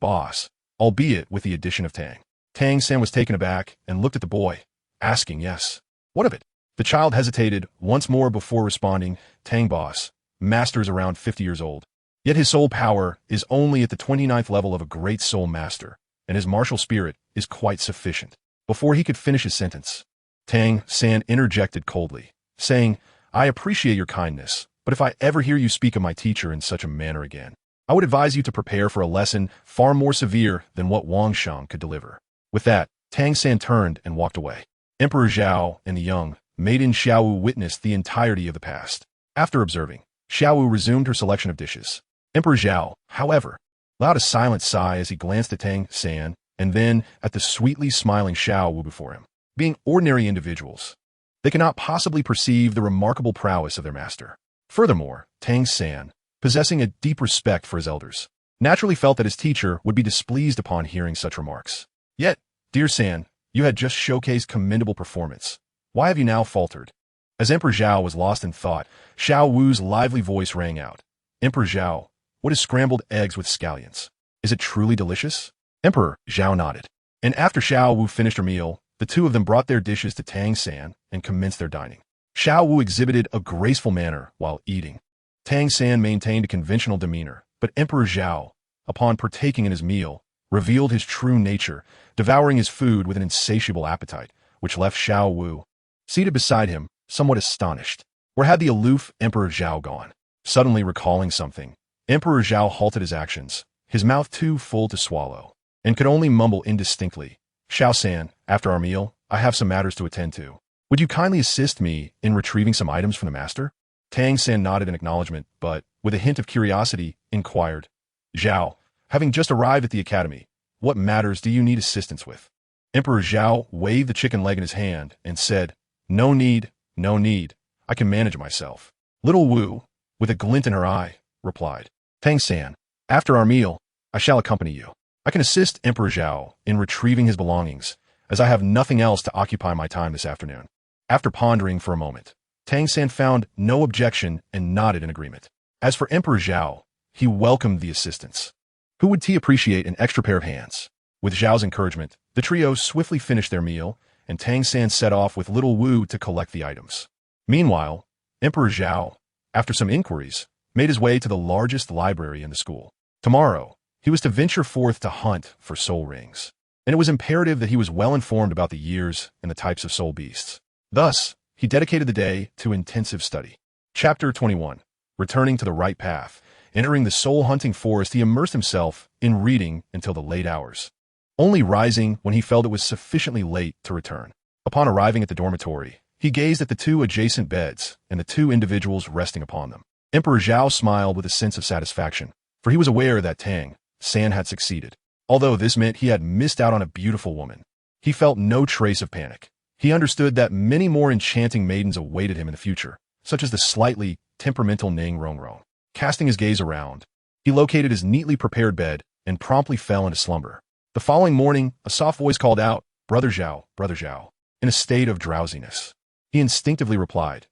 boss, albeit with the addition of Tang. Tang San was taken aback and looked at the boy, asking, "Yes. What of it?" The child hesitated once more before responding, "Tang boss, Master is around 50 years old. Yet his soul power is only at the 29th level of a great soul master, and his martial spirit is quite sufficient." Before he could finish his sentence, Tang San interjected coldly, saying, "I appreciate your kindness, but if I ever hear you speak of my teacher in such a manner again, I would advise you to prepare for a lesson far more severe than what Wang Sheng could deliver." With that, Tang San turned and walked away. Emperor Zhao and the young maiden Xiao Wu witnessed the entirety of the past. After observing, Xiao Wu resumed her selection of dishes. Emperor Zhao, however, allowed a silent sigh as he glanced at Tang San and then at the sweetly smiling Xiao Wu before him. Being ordinary individuals, they cannot possibly perceive the remarkable prowess of their master. Furthermore, Tang San, possessing a deep respect for his elders, naturally felt that his teacher would be displeased upon hearing such remarks. Yet, dear San, you had just showcased commendable performance. Why have you now faltered? As Emperor Zhao was lost in thought, Xiao Wu's lively voice rang out. "Emperor Zhao, what is scrambled eggs with scallions? Is it truly delicious?" Emperor Zhao nodded. And after Xiao Wu finished her meal, the two of them brought their dishes to Tang San and commenced their dining. Xiao Wu exhibited a graceful manner while eating. Tang San maintained a conventional demeanor, but Emperor Zhao, upon partaking in his meal, revealed his true nature, devouring his food with an insatiable appetite, which left Xiao Wu seated beside him, somewhat astonished. Where had the aloof Emperor Zhao gone? Suddenly recalling something, Emperor Zhao halted his actions, his mouth too full to swallow, and could only mumble indistinctly, "Xiao San, after our meal, I have some matters to attend to. Would you kindly assist me in retrieving some items from the master?" Tang San nodded in acknowledgement, but, with a hint of curiosity, inquired, "Zhao, having just arrived at the academy, what matters do you need assistance with?" Emperor Zhao waved the chicken leg in his hand and said, "No need, no need. I can manage myself." Little Wu, with a glint in her eye, replied, "Tang San, after our meal, I shall accompany you. I can assist Emperor Zhao in retrieving his belongings, as I have nothing else to occupy my time this afternoon." After pondering for a moment, Tang San found no objection and nodded in agreement. As for Emperor Zhao, he welcomed the assistance. Who would appreciate an extra pair of hands? With Zhao's encouragement, the trio swiftly finished their meal, and Tang San set off with little Wu to collect the items. Meanwhile, Emperor Zhao, after some inquiries, made his way to the largest library in the school. Tomorrow, he was to venture forth to hunt for soul rings, and it was imperative that he was well informed about the years and the types of soul beasts. Thus, he dedicated the day to intensive study. Chapter 21. Returning to the right path. Entering the soul-hunting forest, he immersed himself in reading until the late hours, only rising when he felt it was sufficiently late to return. Upon arriving at the dormitory, he gazed at the two adjacent beds and the two individuals resting upon them. Emperor Zhao smiled with a sense of satisfaction, for he was aware that Tang San had succeeded. Although this meant he had missed out on a beautiful woman, he felt no trace of panic. He understood that many more enchanting maidens awaited him in the future, such as the slightly temperamental Nang Rongrong. Casting his gaze around, he located his neatly prepared bed and promptly fell into slumber. The following morning, a soft voice called out, Brother Zhao, Brother Zhao, in a state of drowsiness. He instinctively replied,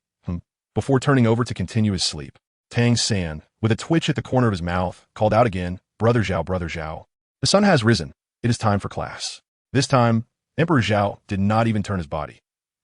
before turning over to continue his sleep. Tang San, with a twitch at the corner of his mouth, called out again, Brother Zhao, Brother Zhao. The sun has risen. It is time for class. This time, Emperor Zhao did not even turn his body.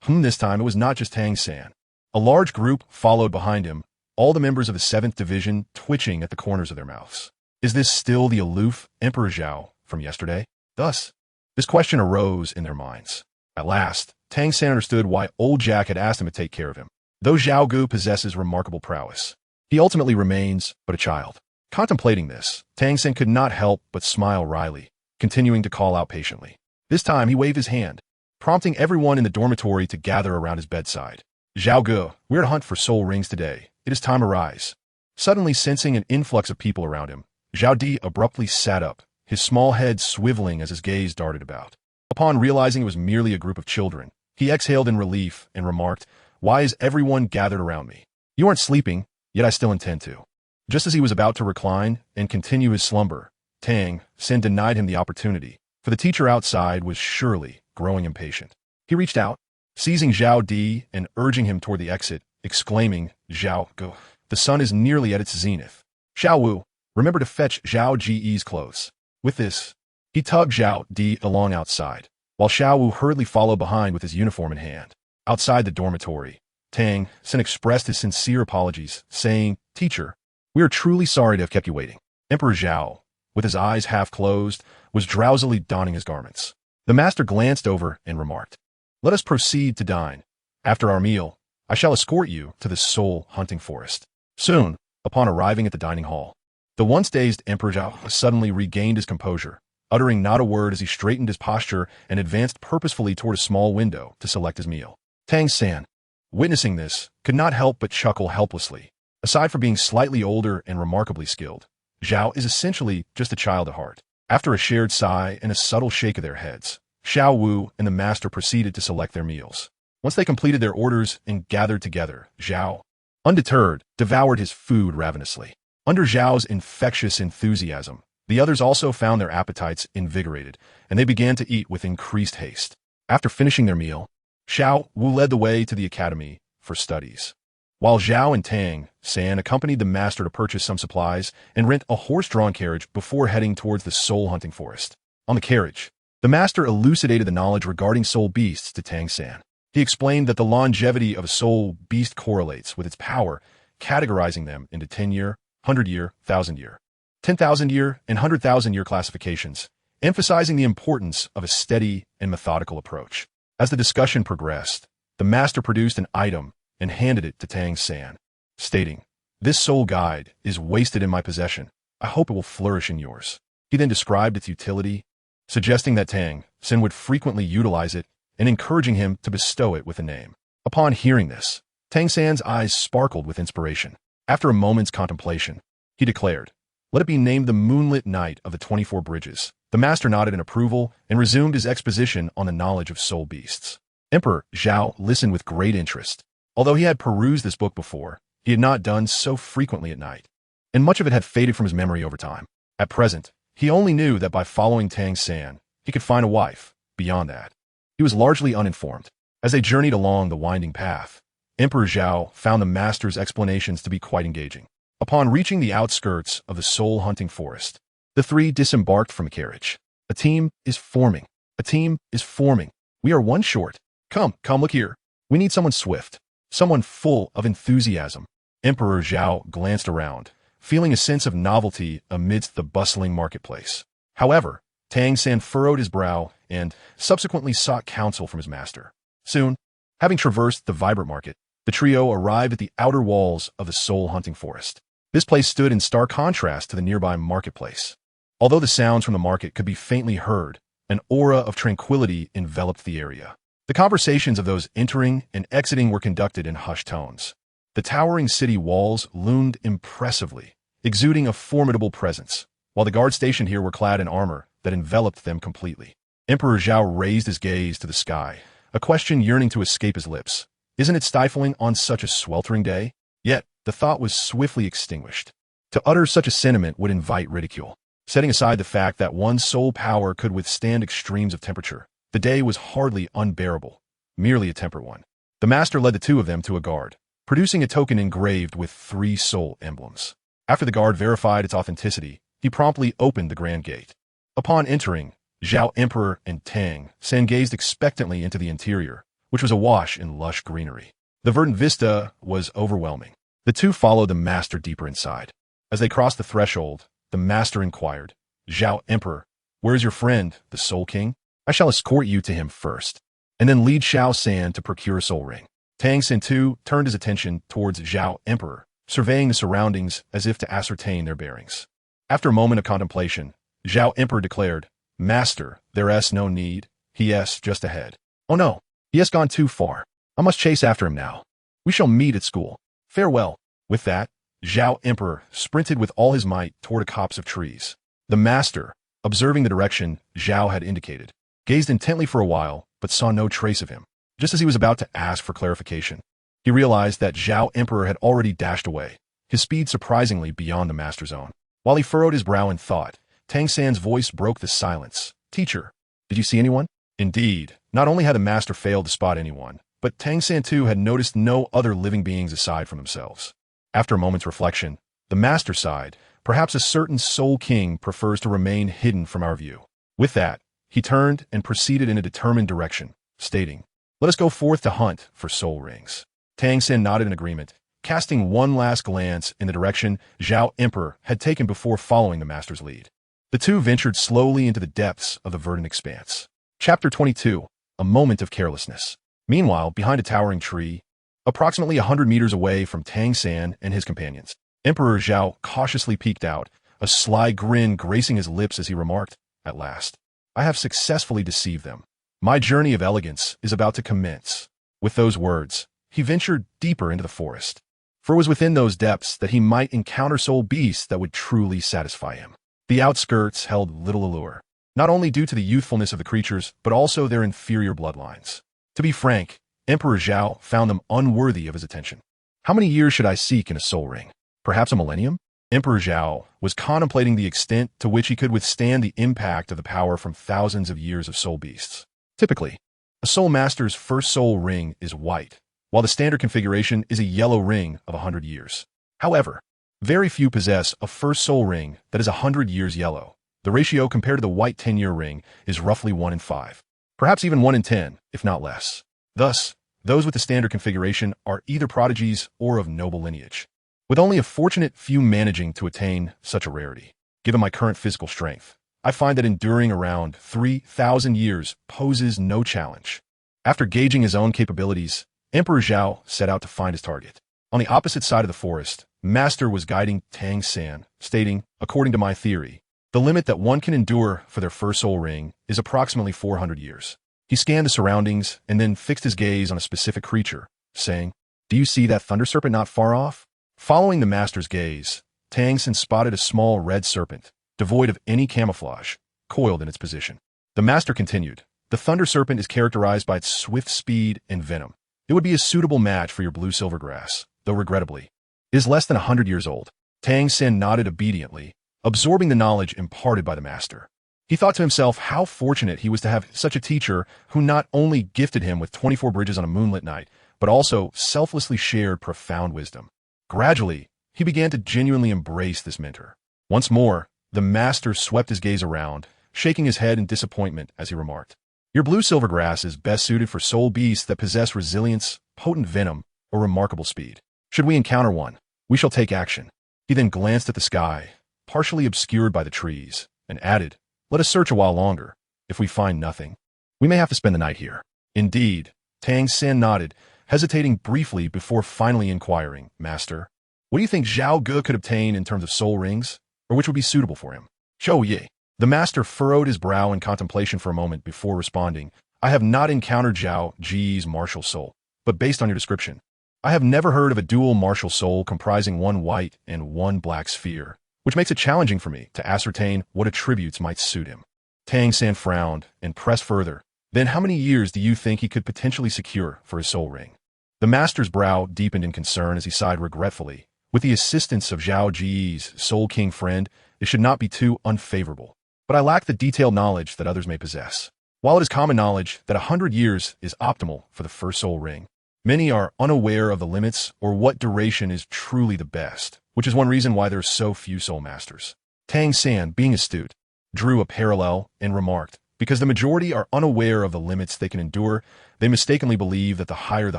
This time it was not just Tang San. A large group followed behind him, all the members of the 7th Division twitching at the corners of their mouths. Is this still the aloof Emperor Zhao from yesterday? Thus, this question arose in their minds. At last, Tang San understood why old Jack had asked him to take care of him. Though Zhao Gu possesses remarkable prowess, he ultimately remains but a child. Contemplating this, Tang San could not help but smile wryly, continuing to call out patiently. This time he waved his hand, prompting everyone in the dormitory to gather around his bedside. Zhao Gu, we are to hunt for soul rings today. It is time to rise. Suddenly sensing an influx of people around him, Zhao Di abruptly sat up, his small head swiveling as his gaze darted about. Upon realizing it was merely a group of children, he exhaled in relief and remarked, Why is everyone gathered around me? You aren't sleeping, yet I still intend to. Just as he was about to recline and continue his slumber, Tang San denied him the opportunity, for the teacher outside was surely growing impatient. He reached out, seizing Zhao Di and urging him toward the exit, exclaiming, Zhao, go. The sun is nearly at its zenith. Xiao Wu, remember to fetch Zhao Ji's clothes. With this, he tugged Zhao Di along outside, while Xiao Wu hurriedly followed behind with his uniform in hand. Outside the dormitory, Tang San expressed his sincere apologies, saying, Teacher, we are truly sorry to have kept you waiting. Emperor Zhao, with his eyes half closed, was drowsily donning his garments. The master glanced over and remarked, Let us proceed to dine. After our meal, I shall escort you to the soul-hunting forest. Soon, upon arriving at the dining hall, the once dazed Emperor Zhao suddenly regained his composure, uttering not a word as he straightened his posture and advanced purposefully toward a small window to select his meal. Tang San, witnessing this, could not help but chuckle helplessly. Aside from being slightly older and remarkably skilled, Zhao is essentially just a child at heart. After a shared sigh and a subtle shake of their heads, Xiao Wu and the master proceeded to select their meals. Once they completed their orders and gathered together, Zhao, undeterred, devoured his food ravenously. Under Zhao's infectious enthusiasm, the others also found their appetites invigorated, and they began to eat with increased haste. After finishing their meal, Xiao Wu led the way to the academy for studies, while Zhao and Tang San accompanied the master to purchase some supplies and rent a horse-drawn carriage before heading towards the soul-hunting forest. On the carriage, the master elucidated the knowledge regarding soul beasts to Tang San. He explained that the longevity of a soul beast correlates with its power, categorizing them into 10-year, 100-year, 1,000-year, 10,000-year, and 100,000-year classifications, emphasizing the importance of a steady and methodical approach. As the discussion progressed, the master produced an item and handed it to Tang San, stating, This soul guide is wasted in my possession. I hope it will flourish in yours. He then described its utility, suggesting that Tang San would frequently utilize it and encouraging him to bestow it with a name. Upon hearing this, Tang San's eyes sparkled with inspiration. After a moment's contemplation, he declared, Let it be named the Moonlit Night of the 24 Bridges. The master nodded in approval and resumed his exposition on the knowledge of soul beasts. Emperor Zhao listened with great interest. Although he had perused this book before, he had not done so frequently at night, and much of it had faded from his memory over time. At present, he only knew that by following Tang San, he could find a wife. Beyond that, he was largely uninformed. As they journeyed along the winding path, Emperor Zhao found the master's explanations to be quite engaging. Upon reaching the outskirts of the soul-hunting forest, the three disembarked from a carriage. A team is forming. A team is forming. We are one short. Come, look here. We need someone swift, someone full of enthusiasm. Emperor Zhao glanced around, feeling a sense of novelty amidst the bustling marketplace. However, Tang San furrowed his brow and subsequently sought counsel from his master. Soon, having traversed the vibrant market, the trio arrived at the outer walls of the soul-hunting forest. This place stood in stark contrast to the nearby marketplace. Although the sounds from the market could be faintly heard, an aura of tranquility enveloped the area. The conversations of those entering and exiting were conducted in hushed tones. The towering city walls loomed impressively, exuding a formidable presence, while the guards stationed here were clad in armor that enveloped them completely. Emperor Zhao raised his gaze to the sky, a question yearning to escape his lips. Isn't it stifling on such a sweltering day? Yet, the thought was swiftly extinguished. To utter such a sentiment would invite ridicule. Setting aside the fact that one's soul power could withstand extremes of temperature, the day was hardly unbearable, merely a temper one. The master led the two of them to a guard, producing a token engraved with 3 soul emblems. After the guard verified its authenticity, he promptly opened the grand gate. Upon entering, Zhao Emperor and Tang San gazed expectantly into the interior, which was awash in lush greenery. The verdant vista was overwhelming. The two followed the master deeper inside. As they crossed the threshold, the master inquired, "Zhao Emperor, where is your friend, the Soul King? I shall escort you to him first, and then lead Zhao San to procure a soul ring." Tang San too turned his attention towards Zhao Emperor, surveying the surroundings as if to ascertain their bearings. After a moment of contemplation, Zhao Emperor declared, "Master, there is no need. He is just ahead." "Oh no, he has gone too far. I must chase after him now. We shall meet at school. Farewell." With that, Zhao Emperor sprinted with all his might toward a copse of trees. The master, observing the direction Zhao had indicated, gazed intently for a while but saw no trace of him. Just as he was about to ask for clarification, he realized that Zhao Emperor had already dashed away, his speed surprisingly beyond the master's own. While he furrowed his brow in thought, Tang San's voice broke the silence. "Teacher, did you see anyone?" Indeed, not only had the master failed to spot anyone, but Tang San too had noticed no other living beings aside from themselves. After a moment's reflection, the master sighed. Perhaps a certain soul king prefers to remain hidden from our view. With that, he turned and proceeded in a determined direction, stating, "Let us go forth to hunt for soul rings." Tang San nodded in agreement, casting one last glance in the direction Zhao Emperor had taken before following the master's lead. The two ventured slowly into the depths of the verdant expanse. Chapter 22, A Moment of Carelessness. Meanwhile, behind a towering tree, approximately 100 meters away from Tang San and his companions, Emperor Zhao cautiously peeked out, a sly grin gracing his lips as he remarked, "At last, I have successfully deceived them. My journey of elegance is about to commence." With those words, he ventured deeper into the forest, for it was within those depths that he might encounter soul beasts that would truly satisfy him. The outskirts held little allure, not only due to the youthfulness of the creatures, but also their inferior bloodlines. To be frank, Emperor Zhao found them unworthy of his attention. How many years should I seek in a soul ring? Perhaps a millennium? Emperor Zhao was contemplating the extent to which he could withstand the impact of the power from thousands of years of soul beasts. Typically, a soul master's first soul ring is white, while the standard configuration is a yellow ring of 100 years. However, very few possess a first soul ring that is 100 years yellow. The ratio compared to the white 10-year ring is roughly 1 in 5, perhaps even 1 in 10, if not less. Thus, those with the standard configuration are either prodigies or of noble lineage, with only a fortunate few managing to attain such a rarity. Given my current physical strength, I find that enduring around 3,000 years poses no challenge. After gauging his own capabilities, Emperor Zhao set out to find his target. On the opposite side of the forest, Master was guiding Tang San, stating, "According to my theory, the limit that one can endure for their first soul ring is approximately 400 years. He scanned the surroundings and then fixed his gaze on a specific creature, saying, "Do you see that thunder serpent not far off?" Following the master's gaze, Tang San spotted a small red serpent, devoid of any camouflage, coiled in its position. The master continued, "The thunder serpent is characterized by its swift speed and venom. It would be a suitable match for your blue silver grass, though regrettably, it is less than 100 years old." Tang San nodded obediently, absorbing the knowledge imparted by the master. He thought to himself how fortunate he was to have such a teacher who not only gifted him with 24 bridges on a moonlit night, but also selflessly shared profound wisdom. Gradually, he began to genuinely embrace this mentor. Once more, the master swept his gaze around, shaking his head in disappointment as he remarked, "Your blue silver grass is best suited for soul beasts that possess resilience, potent venom, or remarkable speed. Should we encounter one, we shall take action." He then glanced at the sky, partially obscured by the trees, and added, "Let us search a while longer. If we find nothing, we may have to spend the night here." Indeed, Tang San nodded, hesitating briefly before finally inquiring, "Master, what do you think Zhao Ge could obtain in terms of soul rings, or which would be suitable for him?" "Zhou Ye." The master furrowed his brow in contemplation for a moment before responding, "I have not encountered Zhao Ji's martial soul, but based on your description, I have never heard of a dual martial soul comprising one white and one black sphere, which makes it challenging for me to ascertain what attributes might suit him." Tang San frowned and pressed further, "Then how many years do you think he could potentially secure for his soul ring?" The master's brow deepened in concern as he sighed regretfully. "With the assistance of Zhao Ji's Soul King friend, it should not be too unfavorable. But I lack the detailed knowledge that others may possess. While it is common knowledge that 100 years is optimal for the first soul ring, many are unaware of the limits or what duration is truly the best, which is one reason why there are so few soul masters." Tang San, being astute, drew a parallel and remarked, "Because the majority are unaware of the limits they can endure, they mistakenly believe that the higher the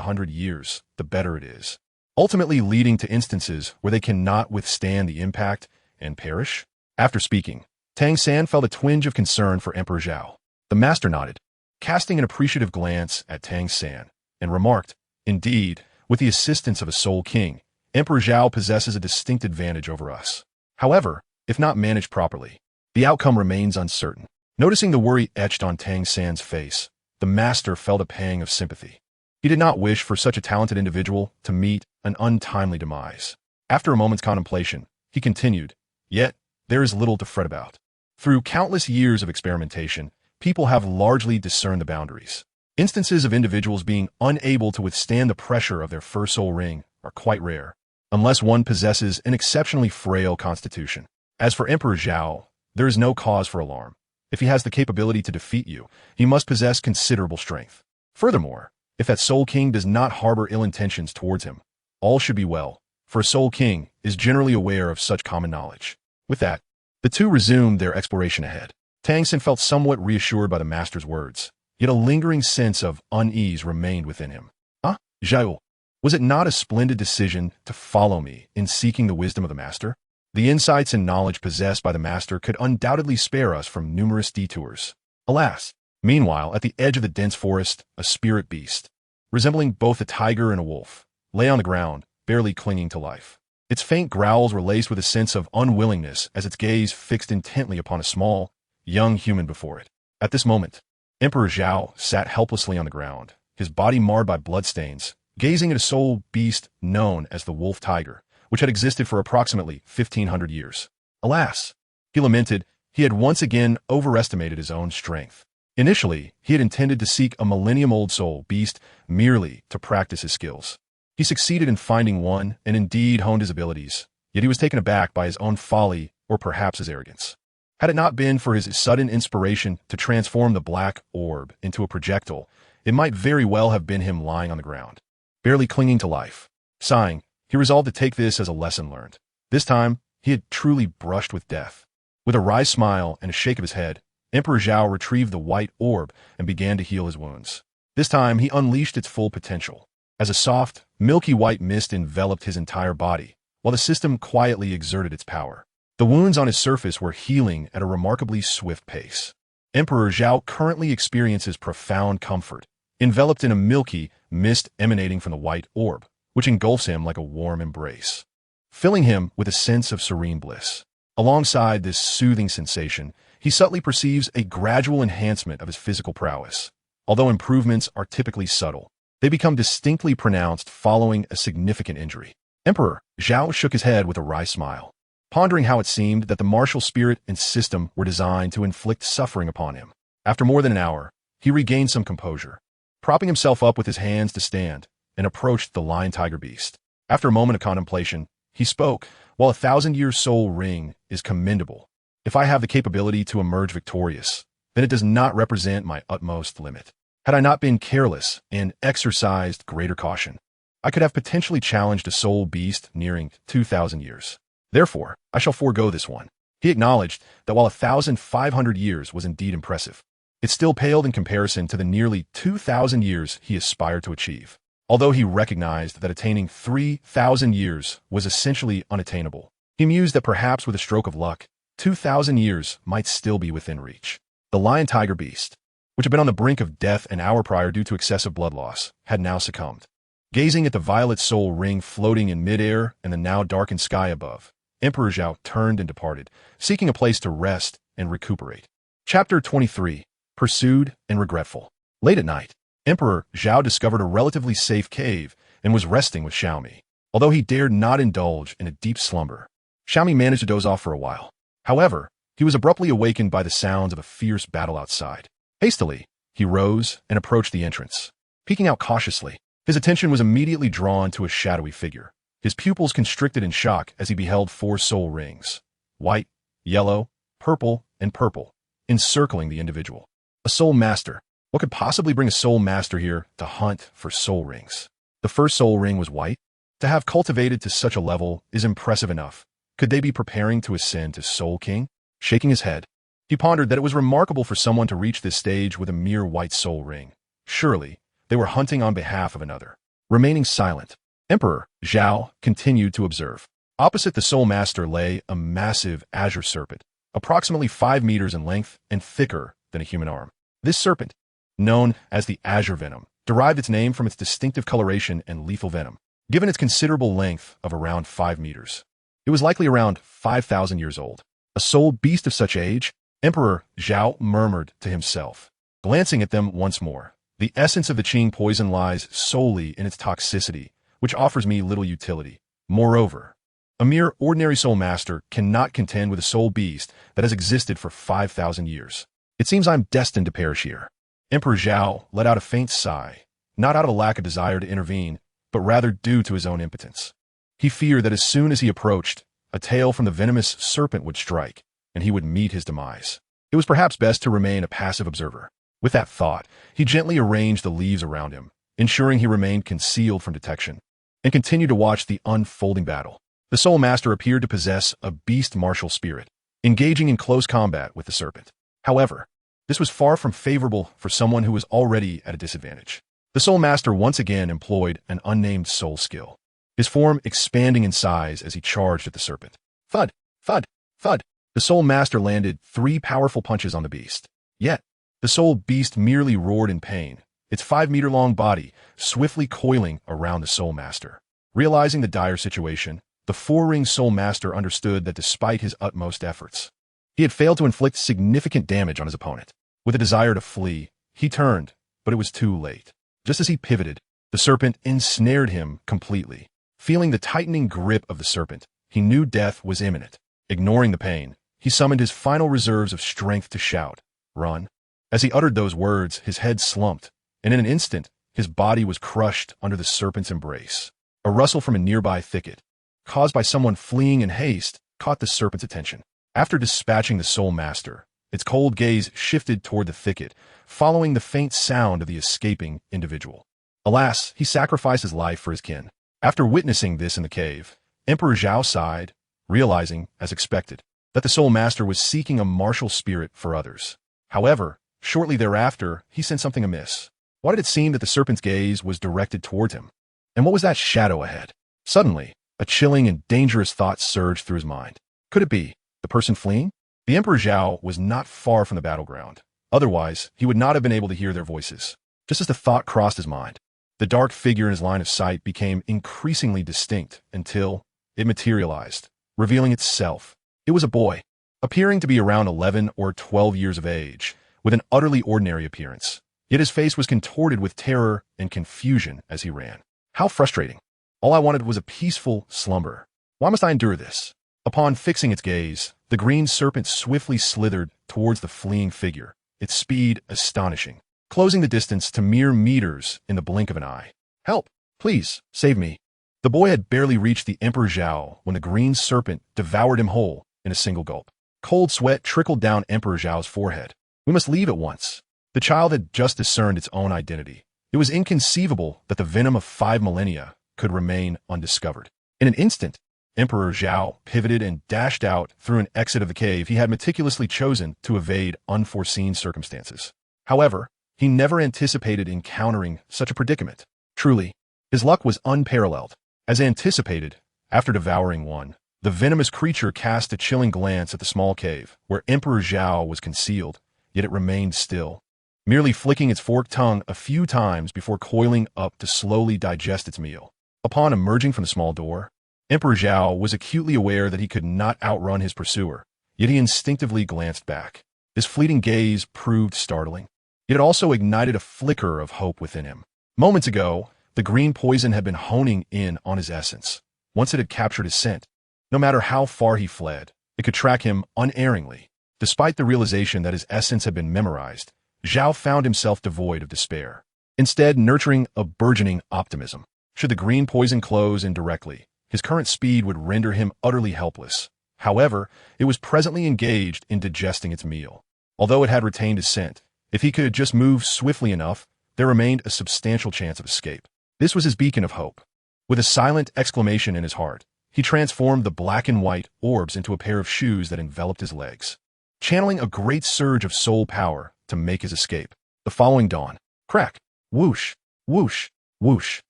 100 years, the better it is, ultimately leading to instances where they cannot withstand the impact and perish." After speaking, Tang San felt a twinge of concern for Emperor Zhao. The master nodded, casting an appreciative glance at Tang San, and remarked, "Indeed, with the assistance of a Soul King, Emperor Zhao possesses a distinct advantage over us. However, if not managed properly, the outcome remains uncertain." Noticing the worry etched on Tang San's face, the master felt a pang of sympathy. He did not wish for such a talented individual to meet an untimely demise. After a moment's contemplation, he continued, "Yet, there is little to fret about. Through countless years of experimentation, people have largely discerned the boundaries. Instances of individuals being unable to withstand the pressure of their first soul ring are quite rare, unless one possesses an exceptionally frail constitution. As for Emperor Zhao, there is no cause for alarm. If he has the capability to defeat you, he must possess considerable strength. Furthermore, if that Soul King does not harbor ill intentions towards him, all should be well, for a Soul King is generally aware of such common knowledge." With that, the two resumed their exploration ahead. Tang San felt somewhat reassured by the master's words, yet a lingering sense of unease remained within him. "Ah, Zhao, was it not a splendid decision to follow me in seeking the wisdom of the master? The insights and knowledge possessed by the master could undoubtedly spare us from numerous detours. Alas!" Meanwhile, at the edge of the dense forest, a spirit beast, resembling both a tiger and a wolf, lay on the ground, barely clinging to life. Its faint growls were laced with a sense of unwillingness as its gaze fixed intently upon a small, young human before it. At this moment, Emperor Zhao sat helplessly on the ground, his body marred by bloodstains, gazing at a soul beast known as the wolf tiger, which had existed for approximately 1,500 years. Alas, he lamented, he had once again overestimated his own strength. Initially, he had intended to seek a millennium-old soul beast merely to practice his skills. He succeeded in finding one and indeed honed his abilities, yet he was taken aback by his own folly or perhaps his arrogance. Had it not been for his sudden inspiration to transform the black orb into a projectile, it might very well have been him lying on the ground, barely clinging to life. Sighing, he resolved to take this as a lesson learned. This time, he had truly brushed with death. With a wry smile and a shake of his head, Emperor Zhao retrieved the white orb and began to heal his wounds. This time, he unleashed its full potential. As a soft, milky white mist enveloped his entire body, while the system quietly exerted its power. The wounds on his surface were healing at a remarkably swift pace. Emperor Zhao currently experiences profound comfort, enveloped in a milky mist emanating from the white orb, which engulfs him like a warm embrace, filling him with a sense of serene bliss. Alongside this soothing sensation, he subtly perceives a gradual enhancement of his physical prowess. Although improvements are typically subtle, they become distinctly pronounced following a significant injury. Emperor Zhao shook his head with a wry smile, pondering how it seemed that the martial spirit and system were designed to inflict suffering upon him. After more than an hour, he regained some composure, propping himself up with his hands to stand, and approached the lion-tiger beast. After a moment of contemplation, he spoke, "While 1,000-year soul ring is commendable, if I have the capability to emerge victorious, then it does not represent my utmost limit. Had I not been careless and exercised greater caution, I could have potentially challenged a soul beast nearing 2,000 years. Therefore, I shall forego this one." He acknowledged that while 1,500 years was indeed impressive, it still paled in comparison to the nearly 2,000 years he aspired to achieve. Although he recognized that attaining 3,000 years was essentially unattainable, He mused that perhaps with a stroke of luck, 2,000 years might still be within reach. The lion-tiger beast, which had been on the brink of death an hour prior due to excessive blood loss, had now succumbed. Gazing at the violet soul ring floating in midair and the now darkened sky above, Emperor Zhao turned and departed, seeking a place to rest and recuperate. Chapter 23. Pursued and Regretful. Late at night, Emperor Zhao discovered a relatively safe cave and was resting with Xiaomi. Although he dared not indulge in a deep slumber, Xiaomi managed to doze off for a while. However, he was abruptly awakened by the sounds of a fierce battle outside. Hastily, he rose and approached the entrance. Peeking out cautiously, his attention was immediately drawn to a shadowy figure. His pupils constricted in shock as he beheld 4 soul rings, white, yellow, purple, and purple, encircling the individual. A soul master. What could possibly bring a soul master here to hunt for soul rings? The first soul ring was white. To have cultivated to such a level is impressive enough. Could they be preparing to ascend to Soul King? Shaking his head, he pondered that it was remarkable for someone to reach this stage with a mere white soul ring. Surely, they were hunting on behalf of another. Remaining silent, Emperor Zhao continued to observe. Opposite the soul master lay a massive azure serpent, approximately 5 meters in length and thicker than a human arm. This serpent, known as the azure venom, derived its name from its distinctive coloration and lethal venom. Given its considerable length of around 5 meters, it was likely around 5,000 years old. A soul beast of such age? Emperor Zhao murmured to himself. Glancing at them once more, the essence of the Qing poison lies solely in its toxicity, which offers me little utility. Moreover, a mere ordinary soul master cannot contend with a soul beast that has existed for 5,000 years. It seems I'm destined to perish here. Emperor Zhao let out a faint sigh, not out of a lack of desire to intervene, but rather due to his own impotence. He feared that as soon as he approached, a tail from the venomous serpent would strike, and he would meet his demise. It was perhaps best to remain a passive observer. With that thought, he gently arranged the leaves around him, ensuring he remained concealed from detection, and continued to watch the unfolding battle. The Soul Master appeared to possess a beast martial spirit, engaging in close combat with the serpent. However, this was far from favorable for someone who was already at a disadvantage. The Soul Master once again employed an unnamed soul skill, his form expanding in size as he charged at the serpent. Thud, thud, thud. The Soul Master landed 3 powerful punches on the beast. Yet, the soul beast merely roared in pain, its 5-meter-long body swiftly coiling around the Soul Master. Realizing the dire situation, the 4-ring Soul Master understood that despite his utmost efforts, he had failed to inflict significant damage on his opponent. With a desire to flee, he turned, but it was too late. Just as he pivoted, the serpent ensnared him completely. Feeling the tightening grip of the serpent, he knew death was imminent. Ignoring the pain, he summoned his final reserves of strength to shout, "Run!" As he uttered those words, his head slumped, and in an instant, his body was crushed under the serpent's embrace. A rustle from a nearby thicket, caused by someone fleeing in haste, caught the serpent's attention. After dispatching the Soul Master, its cold gaze shifted toward the thicket, following the faint sound of the escaping individual. Alas, he sacrificed his life for his kin. After witnessing this in the cave, Emperor Zhao sighed, realizing, as expected, that the Soul Master was seeking a martial spirit for others. However, shortly thereafter, he sensed something amiss. Why did it seem that the serpent's gaze was directed towards him? And what was that shadow ahead? Suddenly, a chilling and dangerous thought surged through his mind. Could it be the person fleeing? The Emperor Zhao was not far from the battleground. Otherwise, he would not have been able to hear their voices. Just as the thought crossed his mind, the dark figure in his line of sight became increasingly distinct until it materialized, revealing itself. It was a boy, appearing to be around 11 or 12 years of age, with an utterly ordinary appearance. Yet his face was contorted with terror and confusion as he ran. How frustrating. All I wanted was a peaceful slumber. Why must I endure this? Upon fixing its gaze, the green serpent swiftly slithered towards the fleeing figure, its speed astonishing, closing the distance to mere meters in the blink of an eye. Help! Please, save me. The boy had barely reached the Emperor Zhao when the green serpent devoured him whole in a single gulp. Cold sweat trickled down Emperor Zhao's forehead. We must leave at once. The child had just discerned its own identity. It was inconceivable that the venom of 5 millennia could remain undiscovered. In an instant, Emperor Zhao pivoted and dashed out through an exit of the cave he had meticulously chosen to evade unforeseen circumstances. However, he never anticipated encountering such a predicament. Truly, his luck was unparalleled. As anticipated, after devouring one, The venomous creature cast a chilling glance at the small cave, where Emperor Zhao was concealed, yet it remained still, merely flicking its forked tongue a few times before coiling up to slowly digest its meal. Upon emerging from the small door, Emperor Zhao was acutely aware that he could not outrun his pursuer, yet he instinctively glanced back. His fleeting gaze proved startling, yet it also ignited a flicker of hope within him. Moments ago, the green poison had been honing in on his essence. Once it had captured his scent, no matter how far he fled, it could track him unerringly. Despite the realization that his essence had been memorized, Zhao found himself devoid of despair, instead nurturing a burgeoning optimism. Should the green poison close in directly, his current speed would render him utterly helpless. However, it was presently engaged in digesting its meal. Although it had retained its scent, if he could just move swiftly enough, there remained a substantial chance of escape. This was his beacon of hope. With a silent exclamation in his heart, he transformed the black and white orbs into a pair of shoes that enveloped his legs, channeling a great surge of soul power to make his escape. The following dawn, crack, whoosh, whoosh, whoosh.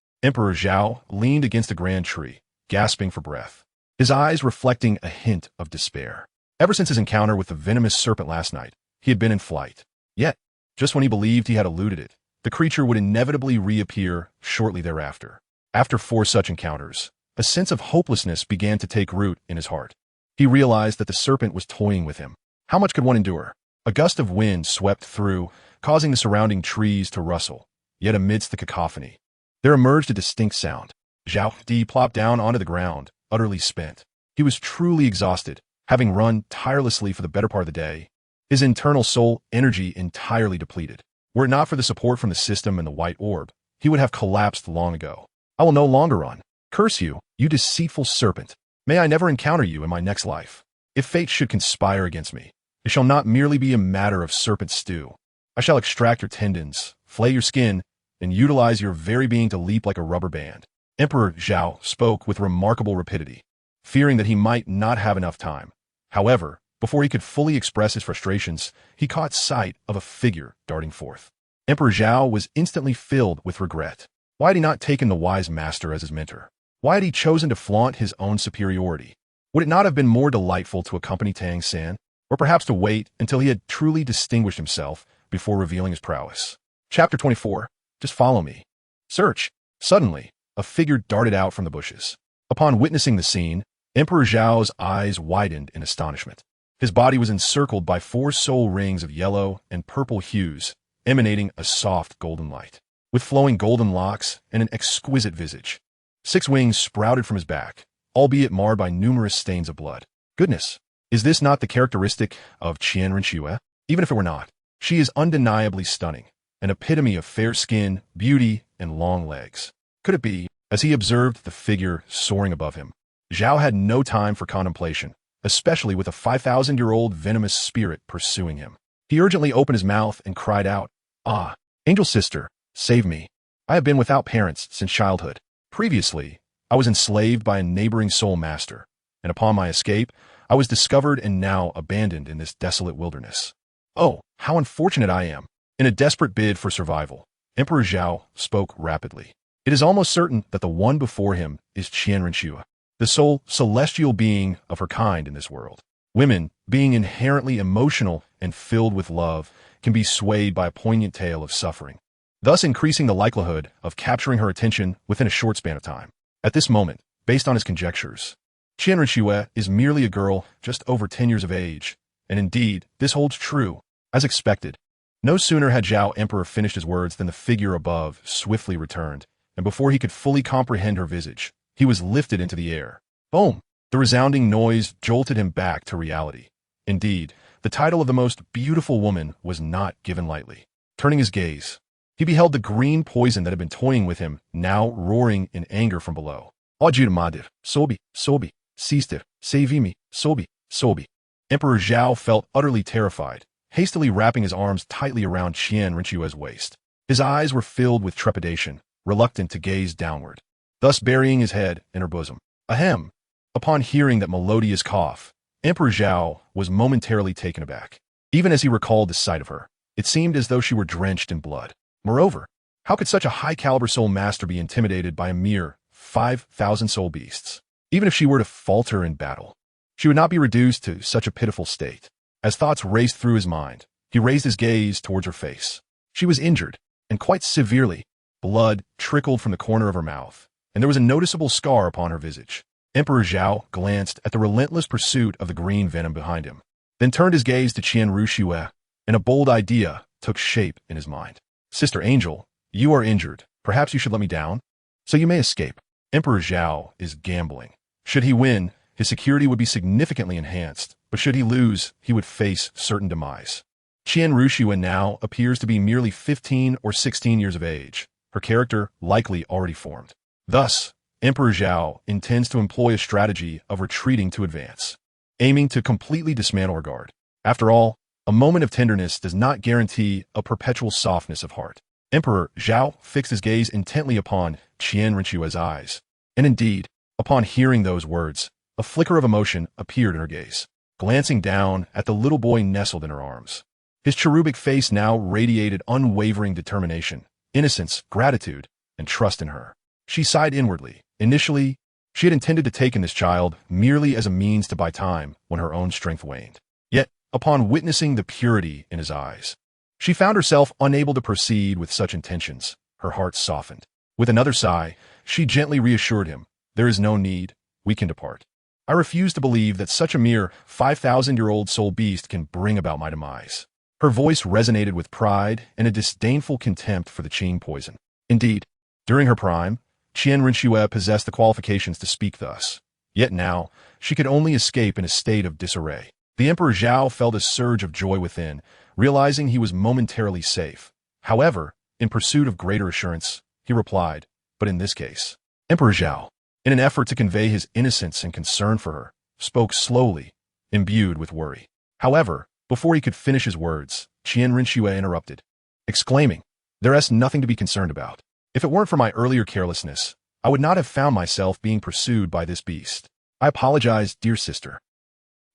Emperor Zhao leaned against a grand tree, gasping for breath, his eyes reflecting a hint of despair. Ever since his encounter with the venomous serpent last night, he had been in flight. Yet, just when he believed he had eluded it, the creature would inevitably reappear shortly thereafter. After 4 such encounters, a sense of hopelessness began to take root in his heart. He realized that the serpent was toying with him. How much could one endure? A gust of wind swept through, causing the surrounding trees to rustle. Yet amidst the cacophony, there emerged a distinct sound. Zhao Di plopped down onto the ground, utterly spent. He was truly exhausted, having run tirelessly for the better part of the day, his internal soul energy entirely depleted. Were it not for the support from the system and the white orb, he would have collapsed long ago. I will no longer run. Curse you, you deceitful serpent. May I never encounter you in my next life. If fate should conspire against me, it shall not merely be a matter of serpent stew. I shall extract your tendons, flay your skin, and utilize your very being to leap like a rubber band. Emperor Zhao spoke with remarkable rapidity, fearing that he might not have enough time. However, before he could fully express his frustrations, he caught sight of a figure darting forth. Emperor Zhao was instantly filled with regret. Why had he not taken the wise master as his mentor? Why had he chosen to flaunt his own superiority? Would it not have been more delightful to accompany Tang San, or perhaps to wait until he had truly distinguished himself before revealing his prowess? Chapter 24. Just follow me. Search. Suddenly, a figure darted out from the bushes. Upon witnessing the scene, Emperor Zhao's eyes widened in astonishment. His body was encircled by 4 soul rings of yellow and purple hues, emanating a soft golden light. With flowing golden locks and an exquisite visage, 6 wings sprouted from his back, albeit marred by numerous stains of blood. Goodness, is this not the characteristic of Qian Renxue? Even if it were not, she is undeniably stunning, an epitome of fair skin, beauty, and long legs. Could it be? As he observed the figure soaring above him, Zhao had no time for contemplation, especially with a 5,000-year-old venomous spirit pursuing him. He urgently opened his mouth and cried out, "Ah, angel sister, save me. I have been without parents since childhood. Previously, I was enslaved by a neighboring soul master, and upon my escape, I was discovered and now abandoned in this desolate wilderness. Oh, how unfortunate I am." In a desperate bid for survival, Emperor Zhao spoke rapidly. It is almost certain that the one before him is Qian Renxue, the sole celestial being of her kind in this world. Women, being inherently emotional and filled with love, can be swayed by a poignant tale of suffering, thus increasing the likelihood of capturing her attention within a short span of time. At this moment, based on his conjectures, Qian Renxue is merely a girl just over 10 years of age, and indeed, this holds true. As expected, no sooner had Zhao Emperor finished his words than the figure above swiftly returned, and before he could fully comprehend her visage, he was lifted into the air. Boom! The resounding noise jolted him back to reality. Indeed, the title of the most beautiful woman was not given lightly. Turning his gaze, he beheld the green poison that had been toying with him, now roaring in anger from below. Madir, Sobi, Sobi, Sistir, Savimi, Sobi, Sobi. Emperor Zhao felt utterly terrified, hastily wrapping his arms tightly around Qian Renxue's waist. His eyes were filled with trepidation, reluctant to gaze downward, thus burying his head in her bosom. Ahem! Upon hearing that melodious cough, Emperor Zhao was momentarily taken aback. Even as he recalled the sight of her, it seemed as though she were drenched in blood. Moreover, how could such a high-caliber soul master be intimidated by a mere 5,000 soul beasts? Even if she were to falter in battle, she would not be reduced to such a pitiful state. As thoughts raced through his mind, he raised his gaze towards her face. She was injured, and quite severely. Blood trickled from the corner of her mouth, and there was a noticeable scar upon her visage. Emperor Zhao glanced at the relentless pursuit of the green venom behind him, then turned his gaze to Qian Ruxue, and a bold idea took shape in his mind. Sister Angel, you are injured. Perhaps you should let me down, so you may escape. Emperor Zhao is gambling. Should he win, his security would be significantly enhanced, but should he lose, he would face certain demise. Qian Ruxue now appears to be merely 15 or 16 years of age, her character likely already formed. Thus, Emperor Zhao intends to employ a strategy of retreating to advance, aiming to completely dismantle her guard. After all, a moment of tenderness does not guarantee a perpetual softness of heart. Emperor Zhao fixed his gaze intently upon Qian Ruxue's eyes, and indeed, upon hearing those words, a flicker of emotion appeared in her gaze. Glancing down at the little boy nestled in her arms, his cherubic face now radiated unwavering determination, innocence, gratitude, and trust in her. She sighed inwardly. Initially, she had intended to take in this child merely as a means to buy time when her own strength waned. Yet, upon witnessing the purity in his eyes, she found herself unable to proceed with such intentions. Her heart softened. With another sigh, she gently reassured him, "There is no need. We can depart. I refuse to believe that such a mere 5,000-year-old soul beast can bring about my demise." Her voice resonated with pride and a disdainful contempt for the Qing poison. Indeed, during her prime, Qian Ruxue possessed the qualifications to speak thus. Yet now, she could only escape in a state of disarray. The Emperor Zhao felt a surge of joy within, realizing he was momentarily safe. However, in pursuit of greater assurance, he replied, "But in this case." Emperor Zhao, in an effort to convey his innocence and concern for her, spoke slowly, imbued with worry. However, before he could finish his words, Qian Ruxue interrupted, exclaiming, "There is nothing to be concerned about. If it weren't for my earlier carelessness, I would not have found myself being pursued by this beast. I apologize, dear sister."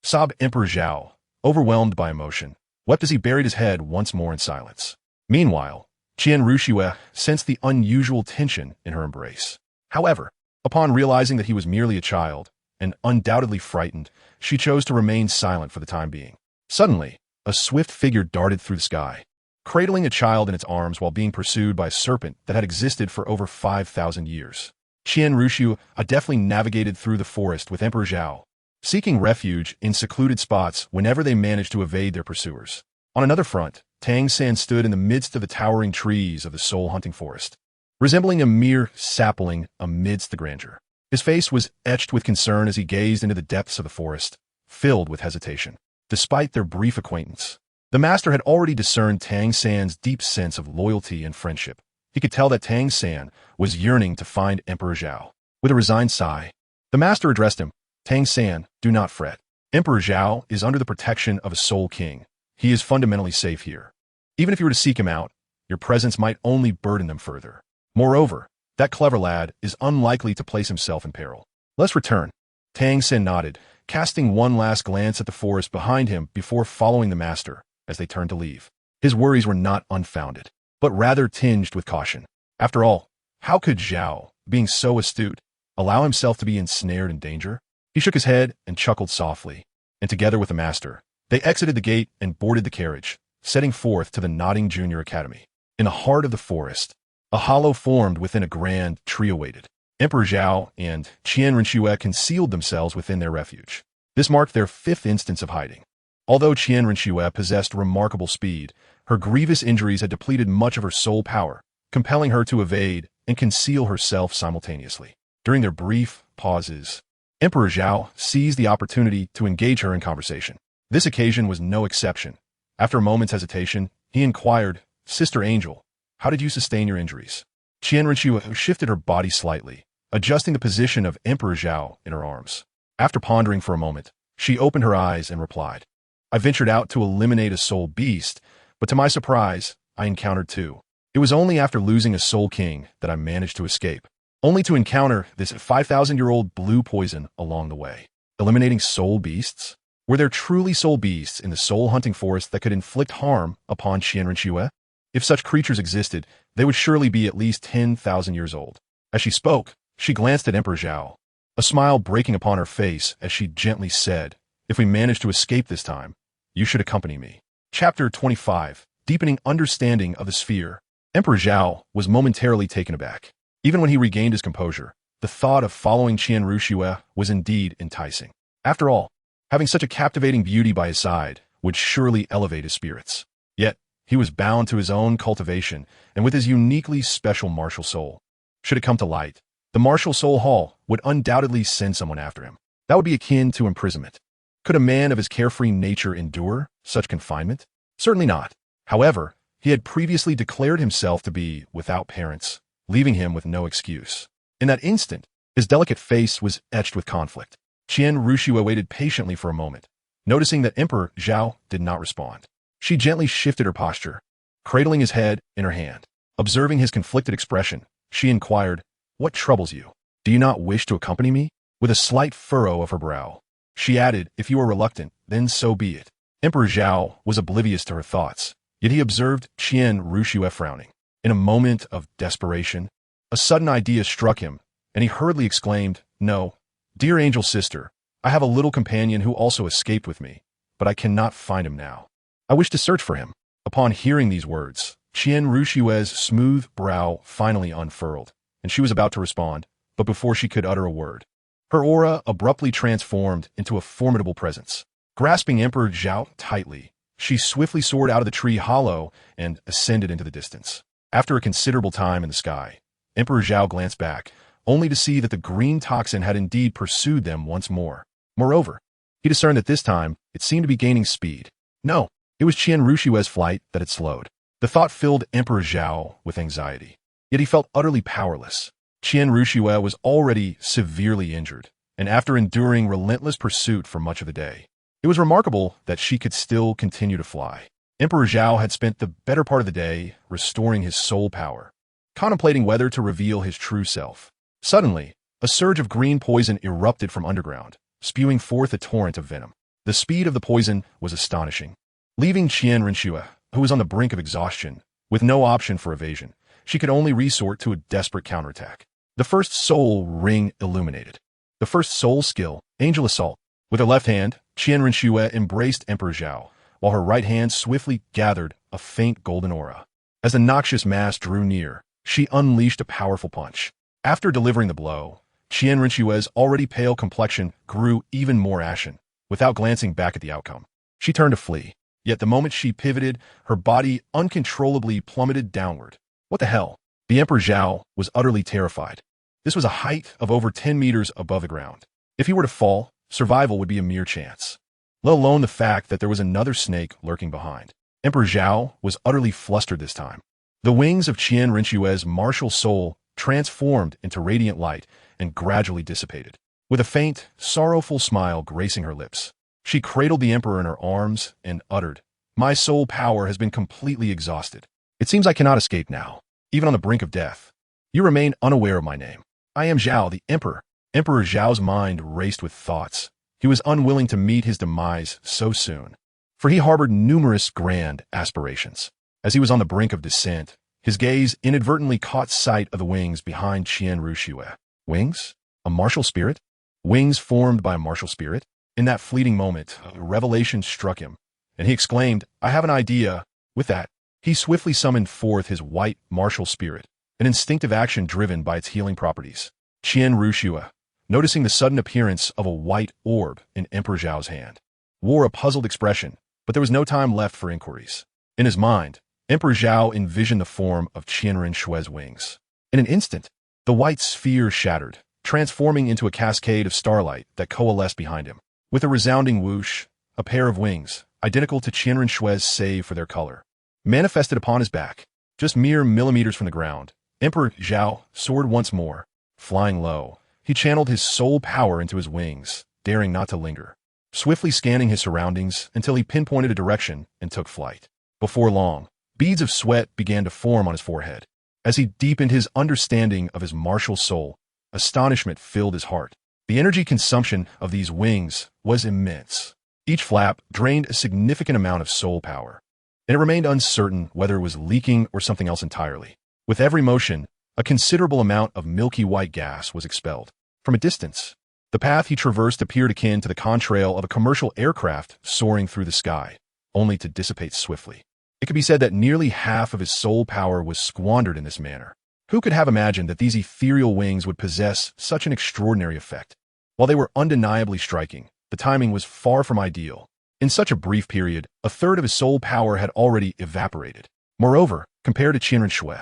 Sobbed Emperor Zhao, overwhelmed by emotion, wept as he buried his head once more in silence. Meanwhile, Qian Ruxue sensed the unusual tension in her embrace. However, upon realizing that he was merely a child, and undoubtedly frightened, she chose to remain silent for the time being. Suddenly, a swift figure darted through the sky, cradling a child in its arms while being pursued by a serpent that had existed for over 5,000 years. Qian Ruxue deftly navigated through the forest with Emperor Zhao, seeking refuge in secluded spots whenever they managed to evade their pursuers. On another front, Tang San stood in the midst of the towering trees of the soul-hunting forest, resembling a mere sapling amidst the grandeur. His face was etched with concern as he gazed into the depths of the forest, filled with hesitation. Despite their brief acquaintance, the master had already discerned Tang San's deep sense of loyalty and friendship. He could tell that Tang San was yearning to find Emperor Zhao. With a resigned sigh, the master addressed him, "Tang San, do not fret. Emperor Zhao is under the protection of a soul king. He is fundamentally safe here. Even if you were to seek him out, your presence might only burden them further. Moreover, that clever lad is unlikely to place himself in peril. Let's return." Tang San nodded, casting one last glance at the forest behind him before following the master as they turned to leave. His worries were not unfounded, but rather tinged with caution. After all, how could Zhao, being so astute, allow himself to be ensnared in danger? He shook his head and chuckled softly, and together with the master, they exited the gate and boarded the carriage, setting forth to the nodding junior academy. In the heart of the forest, a hollow formed within a grand tree awaited. Emperor Zhao and Qian Ruxue concealed themselves within their refuge. This marked their 5th instance of hiding. Although Qian Ruxue possessed remarkable speed, her grievous injuries had depleted much of her soul power, compelling her to evade and conceal herself simultaneously. During their brief pauses, Emperor Zhao seized the opportunity to engage her in conversation. This occasion was no exception. After a moment's hesitation, he inquired, "Sister Angel, how did you sustain your injuries?" Qian Ruxue shifted her body slightly, adjusting the position of Emperor Zhao in her arms. After pondering for a moment, she opened her eyes and replied, "I ventured out to eliminate a soul beast, but to my surprise, I encountered 2. It was only after losing a soul king that I managed to escape, only to encounter this 5,000-year-old blue poison along the way." Eliminating soul beasts? Were there truly soul beasts in the soul-hunting forest that could inflict harm upon Qian Ruxue? If such creatures existed, they would surely be at least 10,000 years old. As she spoke, she glanced at Emperor Zhao, a smile breaking upon her face as she gently said, "If we manage to escape this time, you should accompany me." Chapter 25. Deepening Understanding of the Sphere. Emperor Zhao was momentarily taken aback. Even when he regained his composure, the thought of following Qian Ruxue was indeed enticing. After all, having such a captivating beauty by his side would surely elevate his spirits. Yet, he was bound to his own cultivation and with his uniquely special martial soul. Should it come to light, the martial soul hall would undoubtedly send someone after him. That would be akin to imprisonment. Could a man of his carefree nature endure such confinement? Certainly not. However, he had previously declared himself to be without parents, leaving him with no excuse. In that instant, his delicate face was etched with conflict. Qian Ruxue waited patiently for a moment, noticing that Emperor Zhao did not respond. She gently shifted her posture, cradling his head in her hand. Observing his conflicted expression, she inquired, "What troubles you? Do you not wish to accompany me?" With a slight furrow of her brow, she added, "If you are reluctant, then so be it." Emperor Zhao was oblivious to her thoughts, yet he observed Qian Ruxue frowning. In a moment of desperation, a sudden idea struck him, and he hurriedly exclaimed, "No, dear angel sister, I have a little companion who also escaped with me, but I cannot find him now. I wish to search for him." Upon hearing these words, Qian Ruxue's smooth brow finally unfurled, and she was about to respond, but before she could utter a word, her aura abruptly transformed into a formidable presence. Grasping Emperor Zhao tightly, she swiftly soared out of the tree hollow and ascended into the distance. After a considerable time in the sky, Emperor Zhao glanced back, only to see that the green toxin had indeed pursued them once more. Moreover, he discerned that this time it seemed to be gaining speed. No, it was Qian Ruxue's flight that had slowed. The thought filled Emperor Zhao with anxiety, yet he felt utterly powerless. Qian Ruxue was already severely injured, and after enduring relentless pursuit for much of the day, it was remarkable that she could still continue to fly. Emperor Zhao had spent the better part of the day restoring his soul power, contemplating whether to reveal his true self. Suddenly, a surge of green poison erupted from underground, spewing forth a torrent of venom. The speed of the poison was astonishing. Leaving Qian Ruxue, who was on the brink of exhaustion, with no option for evasion, she could only resort to a desperate counterattack. The first soul ring illuminated. The first soul skill, Angel Assault. With her left hand, Qian Ruxue embraced Emperor Zhao, while her right hand swiftly gathered a faint golden aura. As the noxious mass drew near, she unleashed a powerful punch. After delivering the blow, Qian Ruxue's already pale complexion grew even more ashen. Without glancing back at the outcome, she turned to flee. Yet the moment she pivoted, her body uncontrollably plummeted downward. What the hell? The Emperor Zhao was utterly terrified. This was a height of over 10 meters above the ground. If he were to fall, survival would be a mere chance, let alone the fact that there was another snake lurking behind. Emperor Zhao was utterly flustered this time. The wings of Qian Ruxue's martial soul transformed into radiant light and gradually dissipated. With a faint, sorrowful smile gracing her lips, she cradled the emperor in her arms and uttered, "My soul power has been completely exhausted. It seems I cannot escape now, even on the brink of death. You remain unaware of my name. I am Zhao, the emperor." Emperor Zhao's mind raced with thoughts. He was unwilling to meet his demise so soon, for he harbored numerous grand aspirations. As he was on the brink of descent, his gaze inadvertently caught sight of the wings behind Qian Ruxue. Wings? A martial spirit? Wings formed by a martial spirit? In that fleeting moment, a revelation struck him, and he exclaimed, "I have an idea." With that, he swiftly summoned forth his white martial spirit, an instinctive action driven by its healing properties. Qian Ruxue, noticing the sudden appearance of a white orb in Emperor Zhao's hand, wore a puzzled expression, but there was no time left for inquiries. In his mind, Emperor Zhao envisioned the form of Qian Ruxue's wings. In an instant, the white sphere shattered, transforming into a cascade of starlight that coalesced behind him. With a resounding whoosh, a pair of wings, identical to Qian Ruxue's save for their color, manifested upon his back. Just mere millimeters from the ground, Emperor Zhao soared once more. Flying low, he channeled his soul power into his wings, daring not to linger, swiftly scanning his surroundings until he pinpointed a direction and took flight. Before long, beads of sweat began to form on his forehead. As he deepened his understanding of his martial soul, astonishment filled his heart. The energy consumption of these wings was immense. Each flap drained a significant amount of soul power, and it remained uncertain whether it was leaking or something else entirely. With every motion, a considerable amount of milky white gas was expelled. From a distance, The path he traversed appeared akin to the contrail of a commercial aircraft soaring through the sky, only to dissipate swiftly. It could be said that nearly half of his soul power was squandered in this manner. Who could have imagined that these ethereal wings would possess such an extraordinary effect? While they were undeniably striking, the timing was far from ideal. In such a brief period, a third of his soul power had already evaporated. Moreover, compared to Qianren Shui,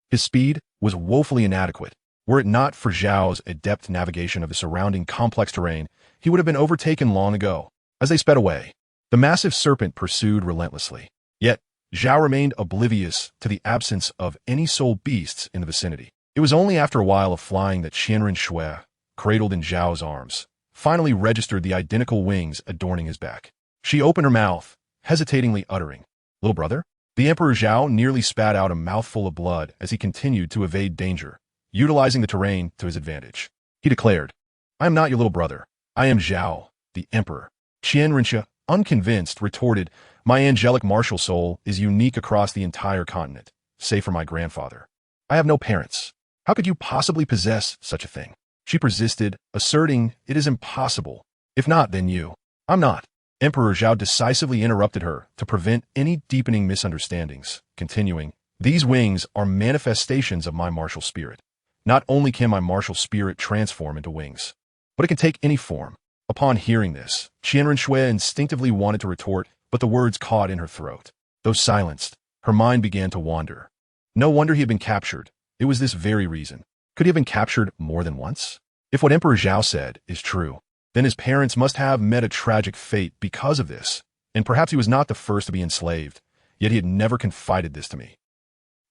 his speed was woefully inadequate. Were it not for Zhao's adept navigation of the surrounding complex terrain, he would have been overtaken long ago. As they sped away, the massive serpent pursued relentlessly. Yet, Zhao remained oblivious to the absence of any soul beasts in the vicinity. It was only after a while of flying that Qianren Shui, cradled in Zhao's arms, finally registered the identical wings adorning his back. She opened her mouth, hesitatingly uttering, "Little brother?" The Emperor Zhao nearly spat out a mouthful of blood as he continued to evade danger, utilizing the terrain to his advantage. He declared, "I am not your little brother. I am Zhao, the Emperor." Qianren Shui, unconvinced, retorted, "My angelic martial soul is unique across the entire continent, save for my grandfather. I have no parents. How could you possibly possess such a thing?" She persisted, asserting, "It is impossible. If not, then you." "I'm not." Emperor Zhao decisively interrupted her to prevent any deepening misunderstandings, continuing, "These wings are manifestations of my martial spirit. Not only can my martial spirit transform into wings, but it can take any form." Upon hearing this, Qianren Shui instinctively wanted to retort, but the words caught in her throat. Though silenced, her mind began to wander. No wonder he had been captured. It was this very reason. Could he have been captured more than once? If what Emperor Zhao said is true, then his parents must have met a tragic fate because of this, and perhaps he was not the first to be enslaved, yet he had never confided this to me.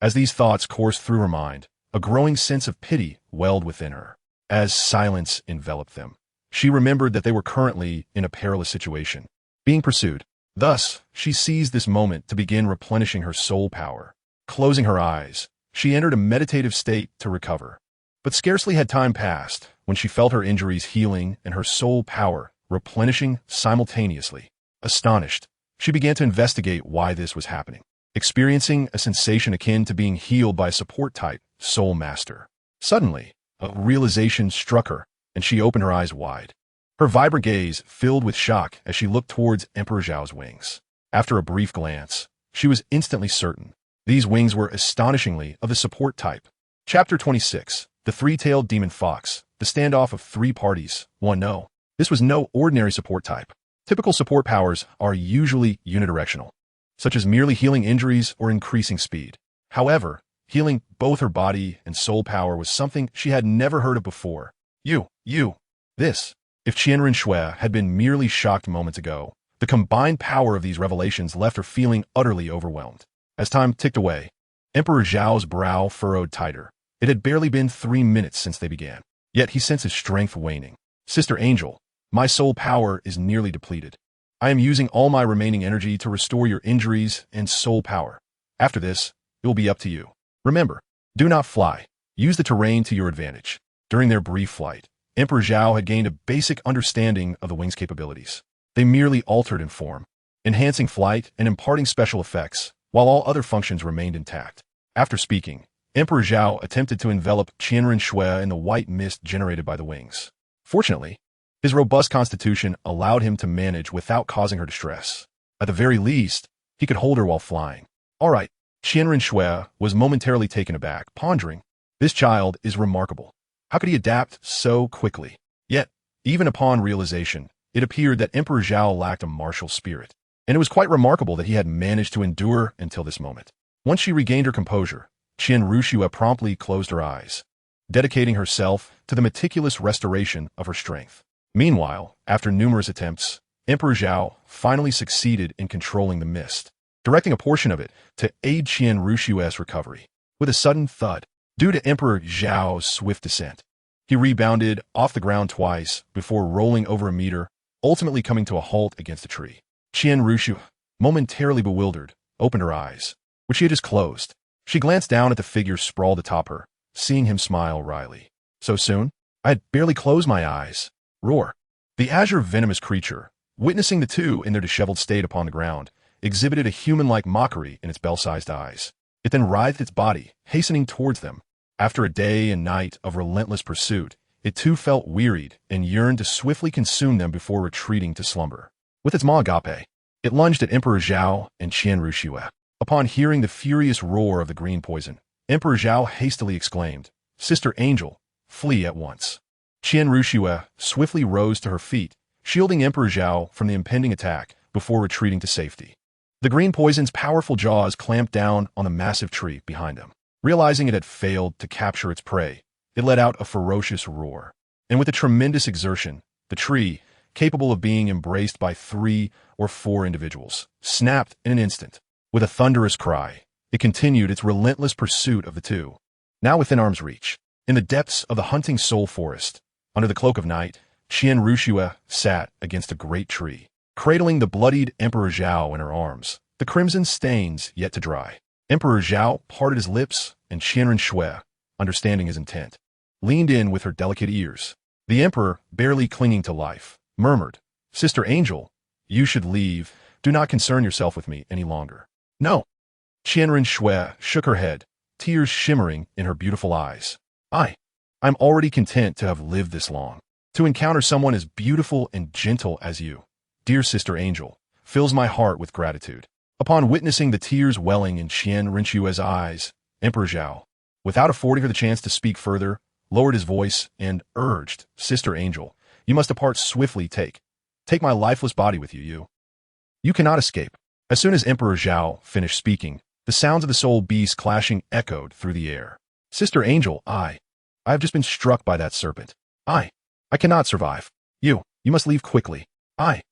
As these thoughts coursed through her mind, a growing sense of pity welled within her. As silence enveloped them, she remembered that they were currently in a perilous situation, being pursued. Thus, she seized this moment to begin replenishing her soul power. Closing her eyes, she entered a meditative state to recover. But scarcely had time passed when she felt her injuries healing and her soul power replenishing simultaneously. Astonished, she began to investigate why this was happening, experiencing a sensation akin to being healed by a support-type soul master. Suddenly, a realization struck her, and she opened her eyes wide. Her vibrant gaze filled with shock as she looked towards Emperor Zhao's wings. After a brief glance, she was instantly certain. These wings were astonishingly of the support type. Chapter 26. The Three-Tailed Demon Fox. The Standoff of Three Parties. 1. No. This was no ordinary support type. Typical support powers are usually unidirectional, such as merely healing injuries or increasing speed. However, healing both her body and soul power was something she had never heard of before. This. If Qianren Shui had been merely shocked moments ago, the combined power of these revelations left her feeling utterly overwhelmed. As time ticked away, Emperor Zhao's brow furrowed tighter. It had barely been 3 minutes since they began, yet he sensed his strength waning. "Sister Angel, my soul power is nearly depleted. I am using all my remaining energy to restore your injuries and soul power. After this, it will be up to you. Remember, do not fly. Use the terrain to your advantage." During their brief flight, Emperor Zhao had gained a basic understanding of the wing's capabilities. They merely altered in form, enhancing flight and imparting special effects, while all other functions remained intact. After speaking, Emperor Zhao attempted to envelop Qianren Shui in the white mist generated by the wings. Fortunately, his robust constitution allowed him to manage without causing her distress. At the very least, he could hold her while flying. All right, Qianren Shui was momentarily taken aback, pondering, "This child is remarkable. How could he adapt so quickly?" Yet, even upon realization, it appeared that Emperor Zhao lacked a martial spirit, and it was quite remarkable that he had managed to endure until this moment. Once she regained her composure, Qianren Shui promptly closed her eyes, dedicating herself to the meticulous restoration of her strength. Meanwhile, after numerous attempts, Emperor Zhao finally succeeded in controlling the mist, directing a portion of it to aid Qianren Shui's recovery. With a sudden thud, due to Emperor Zhao's swift descent, he rebounded off the ground twice before rolling over a meter, ultimately coming to a halt against a tree. Qianren Shui, momentarily bewildered, opened her eyes, which she had just closed. She glanced down at the figure sprawled atop her, seeing him smile wryly. "So soon? I had barely closed my eyes." Roar. The azure venomous creature, witnessing the two in their disheveled state upon the ground, exhibited a human-like mockery in its bell-sized eyes. It then writhed its body, hastening towards them. After a day and night of relentless pursuit, it too felt wearied and yearned to swiftly consume them before retreating to slumber. With its maw agape, it lunged at Emperor Zhao and Qian Ruxue. Upon hearing the furious roar of the green poison, Emperor Zhao hastily exclaimed, "Sister Angel, flee at once." Qian Ruxue swiftly rose to her feet, shielding Emperor Zhao from the impending attack before retreating to safety. The green poison's powerful jaws clamped down on the massive tree behind them. Realizing it had failed to capture its prey, it let out a ferocious roar. And with a tremendous exertion, the tree, capable of being embraced by 3 or 4 individuals, snapped in an instant. With a thunderous cry, it continued its relentless pursuit of the two. Now within arm's reach, in the depths of the hunting soul forest, under the cloak of night, Qian Ruxue sat against a great tree, cradling the bloodied Emperor Zhao in her arms, the crimson stains yet to dry. Emperor Zhao parted his lips, and Qian Ruxue, understanding his intent, leaned in with her delicate ears. The emperor, barely clinging to life, murmured, "Sister Angel, you should leave. Do not concern yourself with me any longer." "No." Qian Ruxue shook her head, tears shimmering in her beautiful eyes. I'm already content to have lived this long. To encounter someone as beautiful and gentle as you, dear Sister Angel, fills my heart with gratitude." Upon witnessing the tears welling in Qian Ruxue's eyes, Emperor Zhao, without affording her the chance to speak further, lowered his voice and urged, "Sister Angel, you must depart swiftly. Take my lifeless body with you. You cannot escape." As soon as Emperor Zhao finished speaking, the sounds of the soul beast clashing echoed through the air. "Sister Angel, I have just been struck by that serpent. I cannot survive. You must leave quickly. I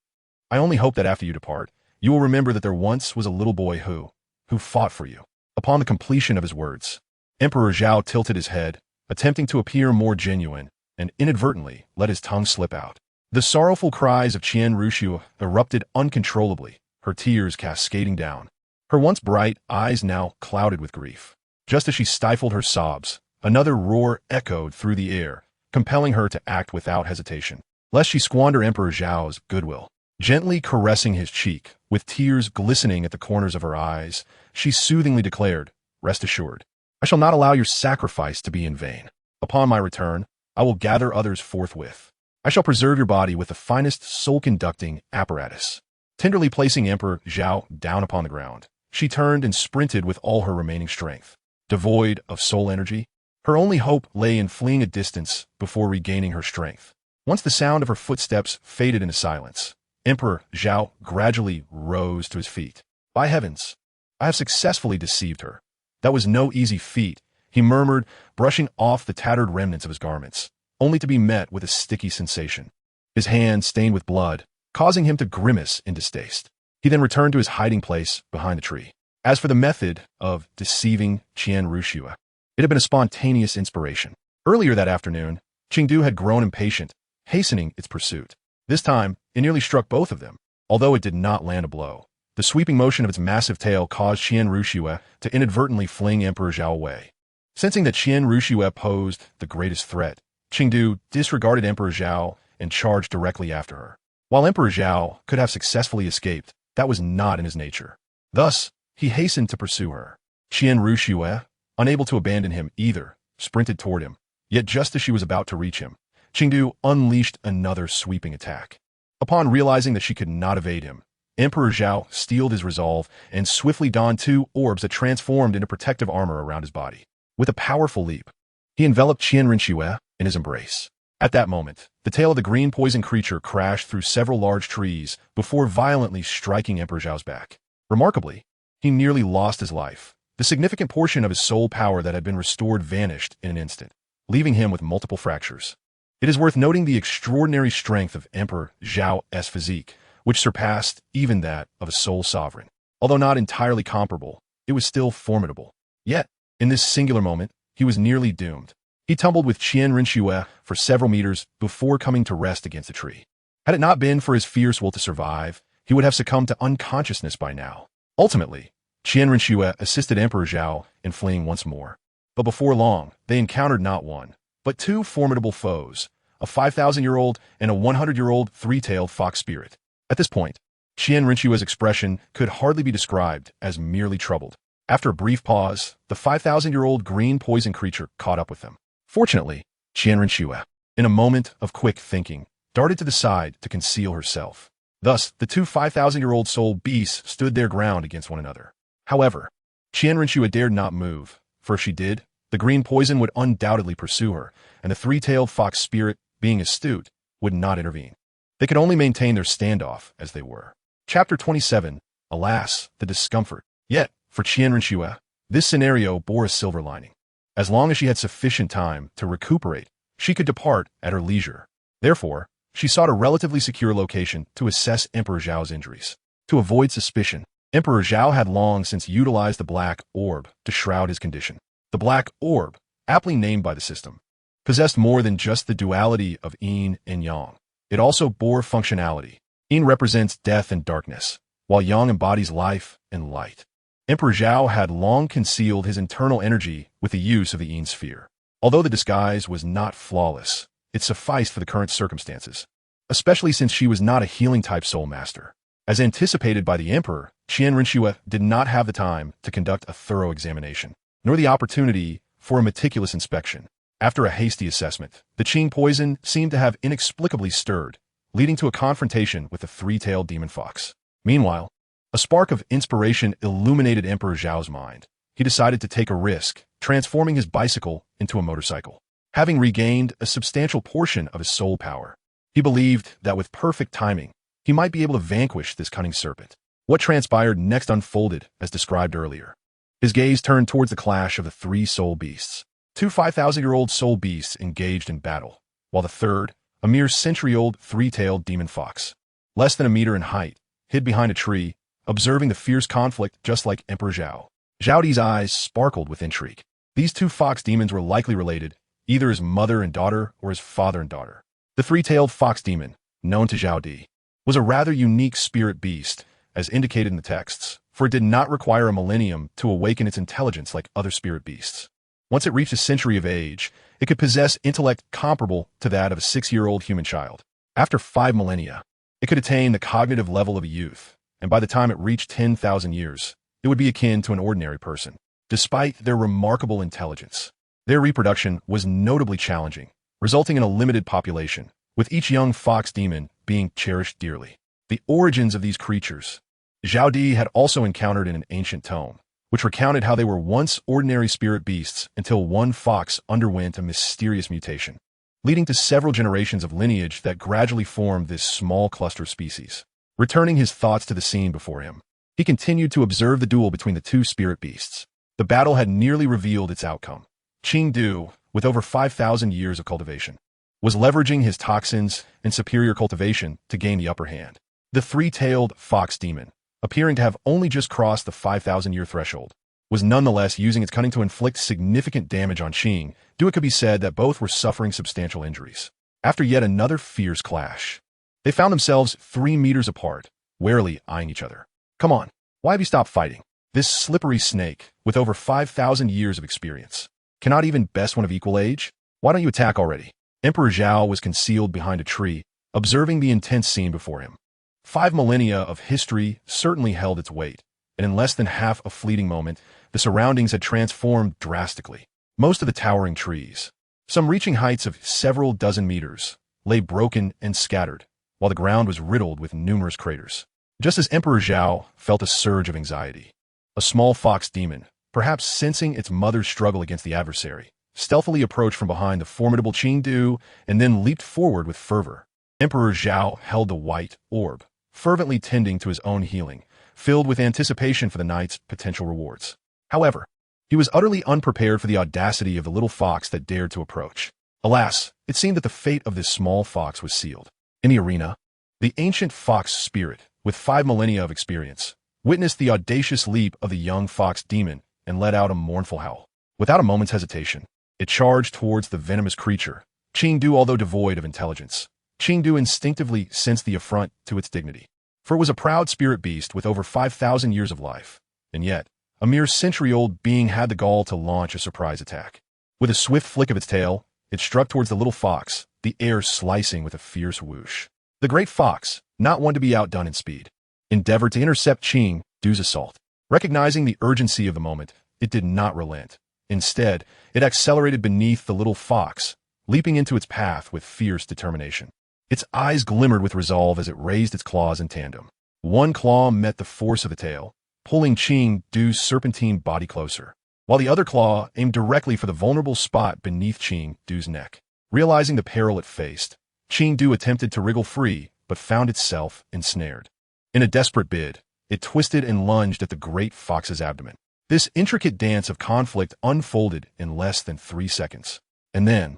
only hope that after you depart, you will remember that there once was a little boy who fought for you." Upon the completion of his words, Emperor Zhao tilted his head, attempting to appear more genuine, and inadvertently let his tongue slip out. The sorrowful cries of Qian Ruxue erupted uncontrollably, her tears cascading down. Her once bright eyes now clouded with grief. Just as she stifled her sobs, another roar echoed through the air, compelling her to act without hesitation, lest she squander Emperor Zhao's goodwill. Gently caressing his cheek, with tears glistening at the corners of her eyes, she soothingly declared, "Rest assured, I shall not allow your sacrifice to be in vain. Upon my return, I will gather others forthwith. I shall preserve your body with the finest soul-conducting apparatus." Tenderly placing Emperor Zhao down upon the ground, she turned and sprinted with all her remaining strength. Devoid of soul energy, her only hope lay in fleeing a distance before regaining her strength. Once the sound of her footsteps faded into silence, Emperor Zhao gradually rose to his feet. "By heavens, I have successfully deceived her. That was no easy feat," he murmured, brushing off the tattered remnants of his garments, only to be met with a sticky sensation. His hand stained with blood, causing him to grimace in distaste. He then returned to his hiding place behind the tree. As for the method of deceiving Qian Ruxue, it had been a spontaneous inspiration. Earlier that afternoon, Chengdu had grown impatient, hastening its pursuit. This time, it nearly struck both of them, although it did not land a blow. The sweeping motion of its massive tail caused Qian Ruxue to inadvertently fling Emperor Zhao away. Sensing that Qian Ruxue posed the greatest threat, Chengdu disregarded Emperor Zhao and charged directly after her. While Emperor Zhao could have successfully escaped, that was not in his nature. Thus, he hastened to pursue her. Qian Ruxue, unable to abandon him either, sprinted toward him. Yet just as she was about to reach him, Chengdu unleashed another sweeping attack. Upon realizing that she could not evade him, Emperor Zhao steeled his resolve and swiftly donned 2 orbs that transformed into protective armor around his body. With a powerful leap, he enveloped Qian Ruxue in his embrace. At that moment, the tail of the green poison creature crashed through several large trees before violently striking Emperor Zhao's back. Remarkably, he nearly lost his life. The significant portion of his soul power that had been restored vanished in an instant, leaving him with multiple fractures. It is worth noting the extraordinary strength of Emperor Zhao's physique, which surpassed even that of a soul sovereign. Although not entirely comparable, it was still formidable. Yet, in this singular moment, he was nearly doomed. He tumbled with Qian Ruxue for several meters before coming to rest against a tree. Had it not been for his fierce will to survive, he would have succumbed to unconsciousness by now. Ultimately, Qian Ruxue assisted Emperor Zhao in fleeing once more. But before long, they encountered not one, but 2 formidable foes, a 5,000-year-old and a 100-year-old 3-tailed fox spirit. At this point, Qian Ruxue's expression could hardly be described as merely troubled. After a brief pause, the 5,000-year-old green poison creature caught up with them. Fortunately, Qian Ruxue, in a moment of quick thinking, darted to the side to conceal herself. Thus, the two 5,000-year-old soul beasts stood their ground against one another. However, Qian Renshua dared not move, for if she did, the green poison would undoubtedly pursue her, and the three-tailed fox spirit, being astute, would not intervene. They could only maintain their standoff as they were. Chapter 27. Alas, the discomfort. Yet, for Qian Renshua, this scenario bore a silver lining. As long as she had sufficient time to recuperate, she could depart at her leisure. Therefore, she sought a relatively secure location to assess Emperor Zhao's injuries. To avoid suspicion, Emperor Zhao had long since utilized the black orb to shroud his condition. The black orb, aptly named by the system, possessed more than just the duality of yin and yang. It also bore functionality. Yin represents death and darkness, while yang embodies life and light. Emperor Zhao had long concealed his internal energy with the use of the yin sphere. Although the disguise was not flawless, it sufficed for the current circumstances, especially since she was not a healing-type soul master. As anticipated by the emperor, Qian Renshua did not have the time to conduct a thorough examination, nor the opportunity for a meticulous inspection. After a hasty assessment, the Qing poison seemed to have inexplicably stirred, leading to a confrontation with the three-tailed demon fox. Meanwhile, a spark of inspiration illuminated Emperor Zhao's mind. He decided to take a risk, transforming his bicycle into a motorcycle. Having regained a substantial portion of his soul power, he believed that with perfect timing, he might be able to vanquish this cunning serpent. What transpired next unfolded as described earlier. His gaze turned towards the clash of the three soul beasts. Two 5,000-year-old soul beasts engaged in battle, while the third, a mere century-old three-tailed demon fox, less than a meter in height, hid behind a tree, observing the fierce conflict just like Emperor Zhao. Zhao Di's eyes sparkled with intrigue. These two fox demons were likely related, either as mother and daughter or as father and daughter. The three-tailed fox demon, known to Zhao Di, was a rather unique spirit beast, as indicated in the texts, for it did not require a millennium to awaken its intelligence like other spirit beasts. Once it reached a century of age, it could possess intellect comparable to that of a 6-year-old human child. After 5 millennia, it could attain the cognitive level of a youth, and by the time it reached 10,000 years, it would be akin to an ordinary person. Despite their remarkable intelligence, their reproduction was notably challenging, resulting in a limited population, with each young fox demon being cherished dearly. The origins of these creatures, Zhao Di had also encountered in an ancient tome, which recounted how they were once ordinary spirit beasts until one fox underwent a mysterious mutation, leading to several generations of lineage that gradually formed this small cluster of species. Returning his thoughts to the scene before him, he continued to observe the duel between the two spirit beasts. The battle had nearly revealed its outcome. Qing Du, with over 5,000 years of cultivation, was leveraging his toxins and superior cultivation to gain the upper hand. The three-tailed fox demon, appearing to have only just crossed the 5,000-year threshold, was nonetheless using its cunning to inflict significant damage on Qing. It could be said that both were suffering substantial injuries. After yet another fierce clash, they found themselves 3 meters apart, warily eyeing each other. Come on, why have you stopped fighting? This slippery snake, with over 5,000 years of experience, cannot even best one of equal age? Why don't you attack already? Emperor Zhao was concealed behind a tree, observing the intense scene before him. 5 millennia of history certainly held its weight, and in less than half a fleeting moment, the surroundings had transformed drastically. Most of the towering trees, some reaching heights of several dozen meters, lay broken and scattered, while the ground was riddled with numerous craters. Just as Emperor Zhao felt a surge of anxiety, a small fox demon, perhaps sensing its mother's struggle against the adversary, stealthily approached from behind the formidable Qing Du and then leaped forward with fervor. Emperor Zhao held the white orb, fervently tending to his own healing, filled with anticipation for the night's potential rewards. However, he was utterly unprepared for the audacity of the little fox that dared to approach. Alas, it seemed that the fate of this small fox was sealed. In the arena, the ancient fox spirit, with 5 millennia of experience, witnessed the audacious leap of the young fox demon and let out a mournful howl. Without a moment's hesitation, it charged towards the venomous creature. Qing Du, although devoid of intelligence, Qing Du instinctively sensed the affront to its dignity. For it was a proud spirit beast with over 5,000 years of life, and yet, a mere century-old being had the gall to launch a surprise attack. With a swift flick of its tail, it struck towards the little fox, the air slicing with a fierce whoosh. The great fox, not one to be outdone in speed, endeavored to intercept Qing Du's assault. Recognizing the urgency of the moment, it did not relent. Instead, it accelerated beneath the little fox, leaping into its path with fierce determination. Its eyes glimmered with resolve as it raised its claws in tandem. One claw met the force of the tail, pulling Qing Du's serpentine body closer, while the other claw aimed directly for the vulnerable spot beneath Qing Du's neck. Realizing the peril it faced, Qing Du attempted to wriggle free, but found itself ensnared. In a desperate bid, it twisted and lunged at the great fox's abdomen. This intricate dance of conflict unfolded in less than 3 seconds. And then,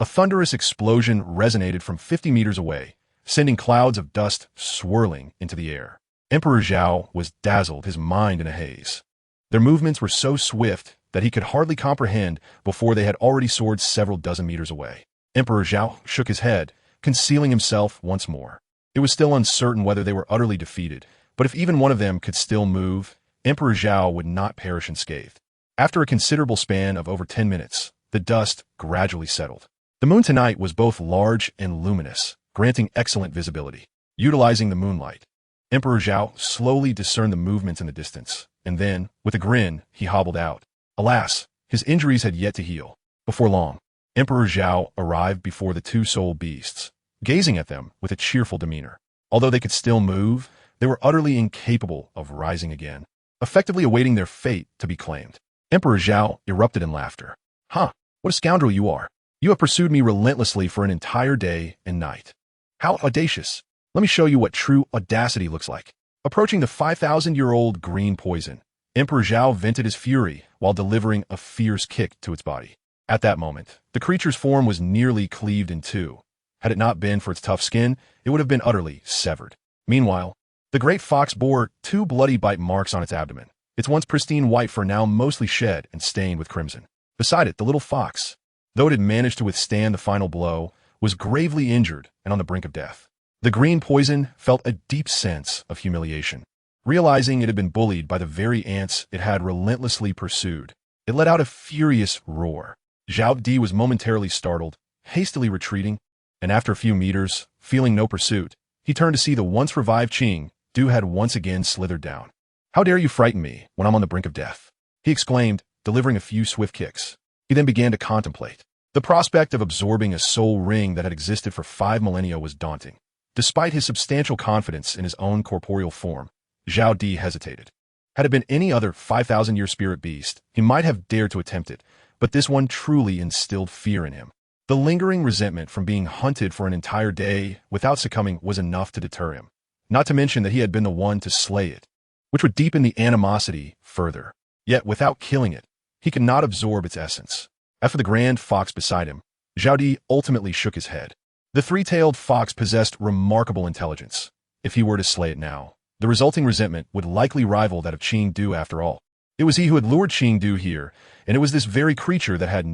a thunderous explosion resonated from 50 meters away, sending clouds of dust swirling into the air. Emperor Zhao was dazzled, his mind in a haze. Their movements were so swift that he could hardly comprehend before they had already soared several dozen meters away. Emperor Zhao shook his head, concealing himself once more. It was still uncertain whether they were utterly defeated, but if even one of them could still move, Emperor Zhao would not perish unscathed. After a considerable span of over 10 minutes, the dust gradually settled. The moon tonight was both large and luminous, granting excellent visibility. Utilizing the moonlight, Emperor Zhao slowly discerned the movements in the distance, and then, with a grin, he hobbled out. Alas, his injuries had yet to heal. Before long, Emperor Zhao arrived before the two soul beasts, gazing at them with a cheerful demeanor. Although they could still move, they were utterly incapable of rising again, effectively awaiting their fate to be claimed. Emperor Zhao erupted in laughter. Huh, what a scoundrel you are. You have pursued me relentlessly for an entire day and night. How audacious. Let me show you what true audacity looks like. Approaching the 5,000-year-old green poison, Emperor Zhao vented his fury while delivering a fierce kick to its body. At that moment, the creature's form was nearly cleaved in two. Had it not been for its tough skin, it would have been utterly severed. Meanwhile, the great fox bore 2 bloody bite marks on its abdomen, its once pristine white fur now mostly shed and stained with crimson. Beside it, the little fox, though it had managed to withstand the final blow, was gravely injured and on the brink of death. The green poison felt a deep sense of humiliation. Realizing it had been bullied by the very ants it had relentlessly pursued, it let out a furious roar. Zhao Di was momentarily startled, hastily retreating, and after a few meters, feeling no pursuit, he turned to see the once revived Qing Du had once again slithered down. How dare you frighten me when I'm on the brink of death? He exclaimed, delivering a few swift kicks. He then began to contemplate. The prospect of absorbing a soul ring that had existed for 5 millennia was daunting. Despite his substantial confidence in his own corporeal form, Zhao Di hesitated. Had it been any other 5,000-year spirit beast, he might have dared to attempt it, but this one truly instilled fear in him. The lingering resentment from being hunted for an entire day without succumbing was enough to deter him, not to mention that he had been the one to slay it, which would deepen the animosity further. Yet, without killing it, he could not absorb its essence. As for the grand fox beside him, Zhao Di ultimately shook his head. The 3-tailed fox possessed remarkable intelligence. If he were to slay it now, the resulting resentment would likely rival that of Qing Du after all. It was he who had lured Qing Du here, and it was this very creature that had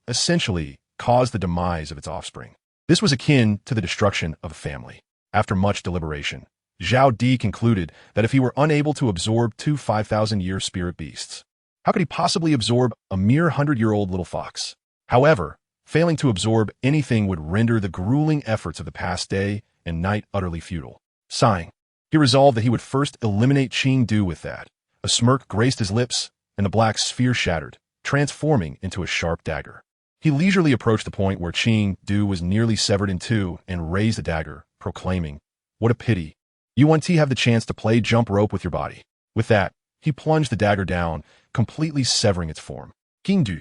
essentially caused the demise of its offspring. This was akin to the destruction of a family. After much deliberation, Zhao Di concluded that if he were unable to absorb 2 5,000-year spirit beasts, how could he possibly absorb a mere 100-year-old little fox? However, failing to absorb anything would render the grueling efforts of the past day and night utterly futile. Sighing, he resolved that he would first eliminate Qing Du with that. A smirk graced his lips, and the black sphere shattered, transforming into a sharp dagger. He leisurely approached the point where Qing Du was nearly severed in two and raised the dagger, proclaiming, "What a pity. You want to have the chance to play jump rope with your body." With that, he plunged the dagger down, completely severing its form. Qing Du,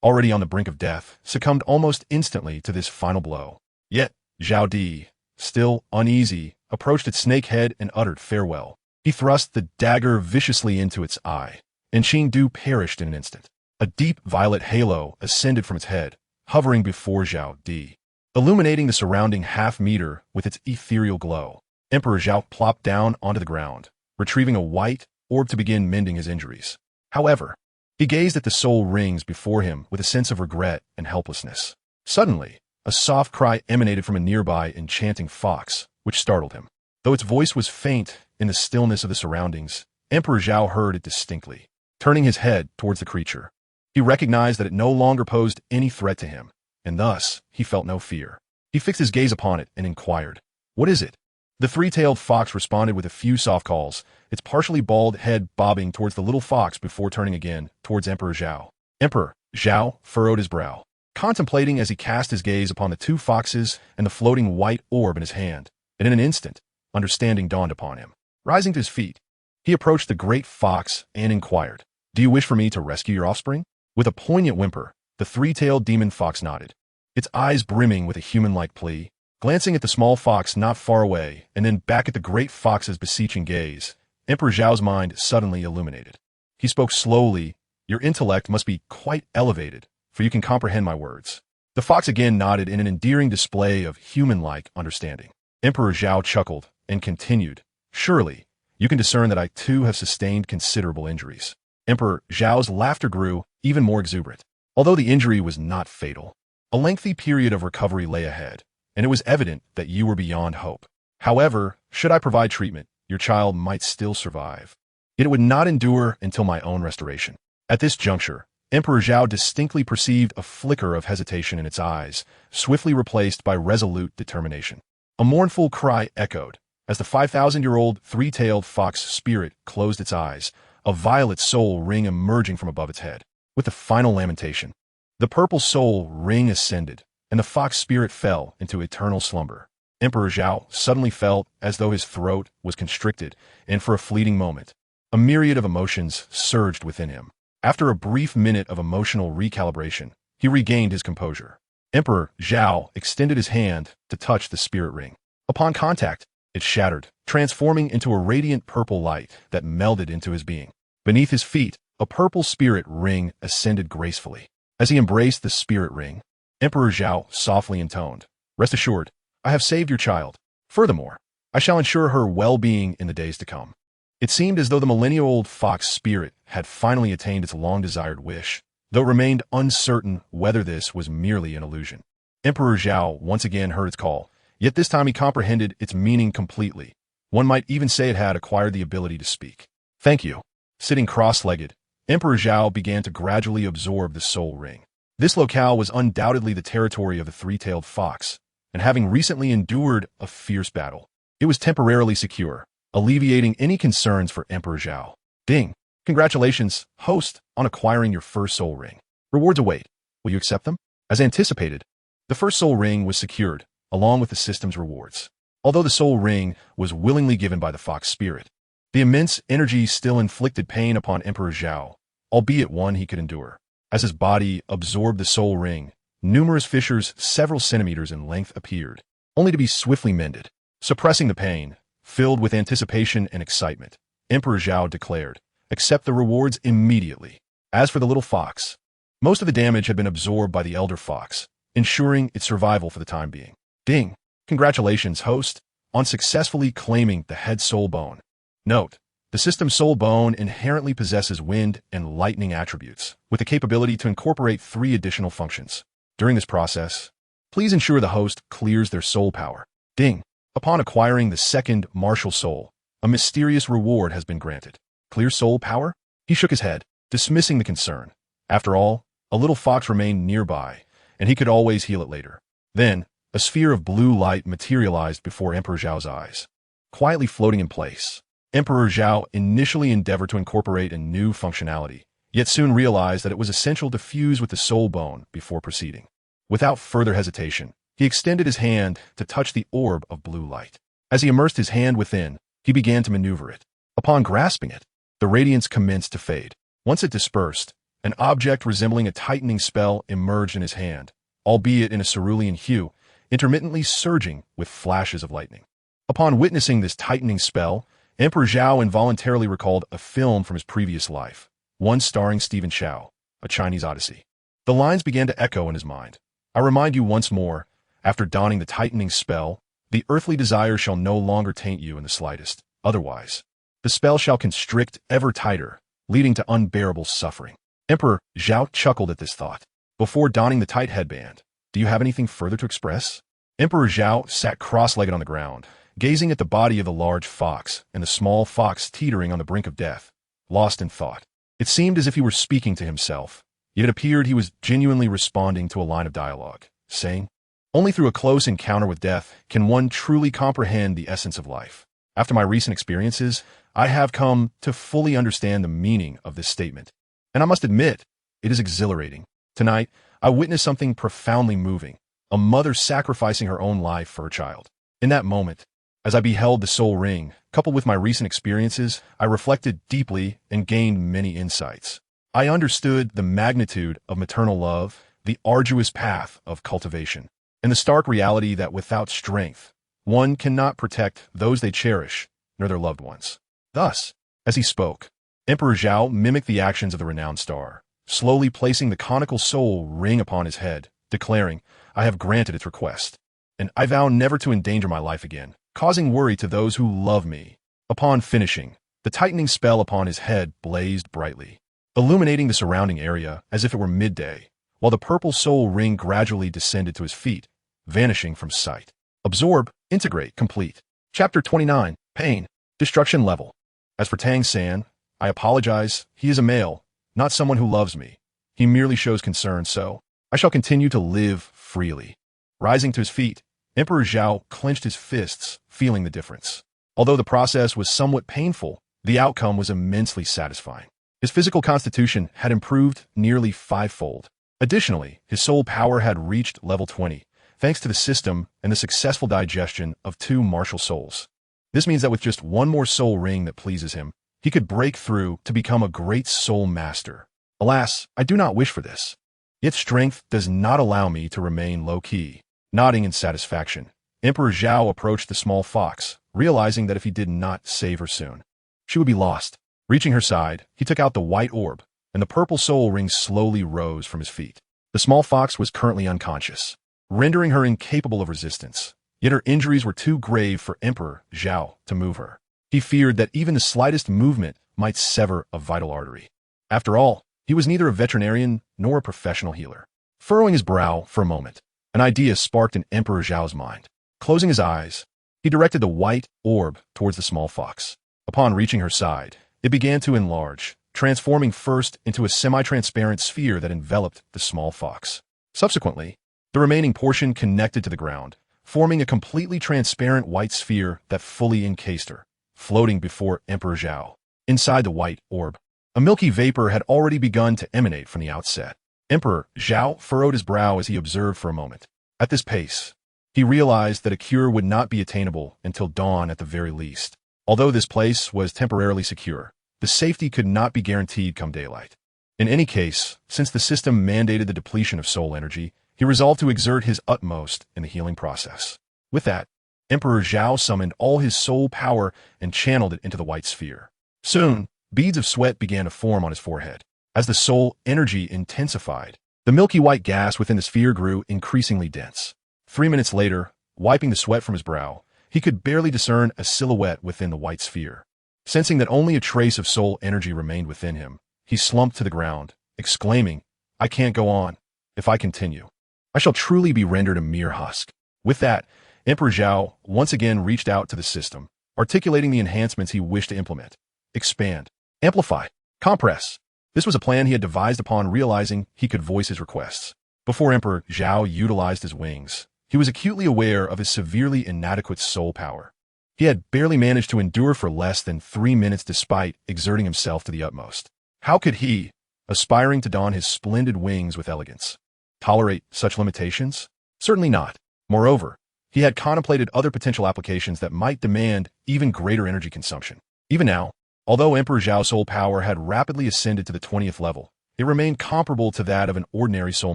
already on the brink of death, succumbed almost instantly to this final blow. Yet, Zhao Di, still uneasy, approached its snake head and uttered farewell. He thrust the dagger viciously into its eye, and Qing Du perished in an instant. A deep violet halo ascended from its head, hovering before Zhao Di, illuminating the surrounding half-meter with its ethereal glow. Emperor Zhao plopped down onto the ground, retrieving a white orb to begin mending his injuries. However, he gazed at the soul rings before him with a sense of regret and helplessness. Suddenly, a soft cry emanated from a nearby enchanting fox, which startled him. Though its voice was faint in the stillness of the surroundings, Emperor Zhao heard it distinctly. Turning his head towards the creature, he recognized that it no longer posed any threat to him, and thus he felt no fear. He fixed his gaze upon it and inquired, "What is it?" The 3-tailed fox responded with a few soft calls, its partially bald head bobbing towards the little fox before turning again towards Emperor Zhao. Emperor Zhao furrowed his brow. contemplating as he cast his gaze upon the two foxes and the floating white orb in his hand, and in an instant, understanding dawned upon him. Rising to his feet, he approached the great fox and inquired, "Do you wish for me to rescue your offspring?" With a poignant whimper, the three-tailed demon fox nodded, its eyes brimming with a human-like plea. Glancing at the small fox not far away and then back at the great fox's beseeching gaze, Emperor Zhao's mind suddenly illuminated. He spoke slowly, "Your intellect must be quite elevated, for you can comprehend my words." The fox again nodded in an endearing display of human-like understanding. Emperor Zhao chuckled and continued, "Surely, you can discern that I too have sustained considerable injuries." Emperor Zhao's laughter grew even more exuberant. Although the injury was not fatal, a lengthy period of recovery lay ahead, and it was evident that you were beyond hope. However, should I provide treatment, your child might still survive. Yet it would not endure until my own restoration. At this juncture, Emperor Zhao distinctly perceived a flicker of hesitation in its eyes, swiftly replaced by resolute determination. A mournful cry echoed, as the 5,000-year-old three-tailed fox spirit closed its eyes, a violet soul ring emerging from above its head. With the final lamentation, the purple soul ring ascended, and the fox spirit fell into eternal slumber. Emperor Zhao suddenly felt as though his throat was constricted, and for a fleeting moment, a myriad of emotions surged within him. After a brief minute of emotional recalibration, he regained his composure. Emperor Zhao extended his hand to touch the spirit ring. Upon contact, it shattered, transforming into a radiant purple light that melded into his being. Beneath his feet, a purple spirit ring ascended gracefully. As he embraced the spirit ring, Emperor Zhao softly intoned, "Rest assured, I have saved your child. Furthermore, I shall ensure her well-being in the days to come." It seemed as though the millennial-old fox spirit had finally attained its long-desired wish, though it remained uncertain whether this was merely an illusion. Emperor Zhao once again heard its call, yet this time he comprehended its meaning completely. One might even say it had acquired the ability to speak. "Thank you." Sitting cross-legged, Emperor Zhao began to gradually absorb the soul ring. This locale was undoubtedly the territory of the three-tailed fox, and having recently endured a fierce battle, it was temporarily secure, alleviating any concerns for Emperor Zhao. Ding! Congratulations, host, on acquiring your first soul ring. Rewards await. Will you accept them? As anticipated, the first soul ring was secured, along with the system's rewards. Although the soul ring was willingly given by the fox spirit, the immense energy still inflicted pain upon Emperor Zhao, albeit one he could endure. As his body absorbed the soul ring, numerous fissures several centimeters in length appeared, only to be swiftly mended. Suppressing the pain, filled with anticipation and excitement, Emperor Zhao declared, "Accept the rewards immediately." As for the little fox, most of the damage had been absorbed by the elder fox, ensuring its survival for the time being. Ding! Congratulations, host, on successfully claiming the head soul bone. Note: the system soul bone inherently possesses wind and lightning attributes, with the capability to incorporate 3 additional functions. During this process, please ensure the host clears their soul power. Ding! Upon acquiring the second martial soul, a mysterious reward has been granted. Clear soul power? He shook his head, dismissing the concern. After all, a little fox remained nearby, and he could always heal it later. Then, a sphere of blue light materialized before Emperor Zhao's eyes. Quietly floating in place, Emperor Zhao initially endeavored to incorporate a new functionality, yet soon realized that it was essential to fuse with the soul bone before proceeding. Without further hesitation, he extended his hand to touch the orb of blue light. As he immersed his hand within, he began to maneuver it. Upon grasping it, the radiance commenced to fade. Once it dispersed, an object resembling a tightening spell emerged in his hand, albeit in a cerulean hue, intermittently surging with flashes of lightning. Upon witnessing this tightening spell, Emperor Zhao involuntarily recalled a film from his previous life, one starring Stephen Chow, A Chinese Odyssey. The lines began to echo in his mind. "I remind you once more, after donning the tightening spell, the earthly desire shall no longer taint you in the slightest. Otherwise, the spell shall constrict ever tighter, leading to unbearable suffering." Emperor Zhao chuckled at this thought. Before donning the tight headband, "Do you have anything further to express?" Emperor Zhao sat cross-legged on the ground, gazing at the body of the large fox and the small fox teetering on the brink of death, lost in thought. It seemed as if he were speaking to himself, yet it appeared he was genuinely responding to a line of dialogue, saying, "Only through a close encounter with death can one truly comprehend the essence of life. After my recent experiences, I have come to fully understand the meaning of this statement, and I must admit, it is exhilarating. Tonight, I witnessed something profoundly moving, a mother sacrificing her own life for her child. In that moment, as I beheld the soul ring, coupled with my recent experiences, I reflected deeply and gained many insights. I understood the magnitude of maternal love, the arduous path of cultivation, and the stark reality that without strength, one cannot protect those they cherish, nor their loved ones. Thus, as he spoke, Emperor Zhao mimicked the actions of the renowned star, slowly placing the conical soul ring upon his head, declaring, "I have granted its request, and I vow never to endanger my life again, causing worry to those who love me." Upon finishing, the tightening spell upon his head blazed brightly, illuminating the surrounding area as if it were midday, while the purple soul ring gradually descended to his feet, vanishing from sight. Absorb, integrate, complete. Chapter 29, Pain, Destruction Level. As for Tang San, I apologize, he is a male, not someone who loves me. He merely shows concern, so I shall continue to live freely. Rising to his feet, Emperor Zhao clenched his fists, feeling the difference. Although the process was somewhat painful, the outcome was immensely satisfying. His physical constitution had improved nearly fivefold. Additionally, his soul power had reached level 20, thanks to the system and the successful digestion of 2 martial souls. This means that with just one more soul ring that pleases him, he could break through to become a great soul master. Alas, I do not wish for this. Yet strength does not allow me to remain low-key. Nodding in satisfaction, Emperor Zhao approached the small fox, realizing that if he did not save her soon, she would be lost. Reaching her side, he took out the white orb, and the purple soul ring slowly rose from his feet. The small fox was currently unconscious, rendering her incapable of resistance. Yet her injuries were too grave for Emperor Zhao to move her. He feared that even the slightest movement might sever a vital artery. After all, he was neither a veterinarian nor a professional healer. Furrowing his brow for a moment, an idea sparked in Emperor Zhao's mind. Closing his eyes, he directed the white orb towards the small fox. Upon reaching her side, it began to enlarge, transforming first into a semi-transparent sphere that enveloped the small fox. Subsequently, the remaining portion connected to the ground, forming a completely transparent white sphere that fully encased her, floating before Emperor Zhao. Inside the white orb, a milky vapor had already begun to emanate from the outset. Emperor Zhao furrowed his brow as he observed for a moment. At this pace, he realized that a cure would not be attainable until dawn at the very least. Although this place was temporarily secure, the safety could not be guaranteed come daylight. In any case, since the system mandated the depletion of soul energy, he resolved to exert his utmost in the healing process. With that, Emperor Zhao summoned all his soul power and channeled it into the white sphere. Soon, beads of sweat began to form on his forehead. As the soul energy intensified, the milky white gas within the sphere grew increasingly dense. 3 minutes later, wiping the sweat from his brow, he could barely discern a silhouette within the white sphere. Sensing that only a trace of soul energy remained within him, he slumped to the ground, exclaiming, "I can't go on. If I continue, I shall truly be rendered a mere husk." With that, Emperor Zhao once again reached out to the system, articulating the enhancements he wished to implement. Expand, amplify, compress. This was a plan he had devised upon realizing he could voice his requests. Before Emperor Zhao utilized his wings, he was acutely aware of his severely inadequate soul power. He had barely managed to endure for less than 3 minutes despite exerting himself to the utmost. How could he, aspiring to don his splendid wings with elegance, tolerate such limitations? Certainly not. Moreover, he had contemplated other potential applications that might demand even greater energy consumption. Even now, although Emperor Zhao's soul power had rapidly ascended to the 20th level, it remained comparable to that of an ordinary soul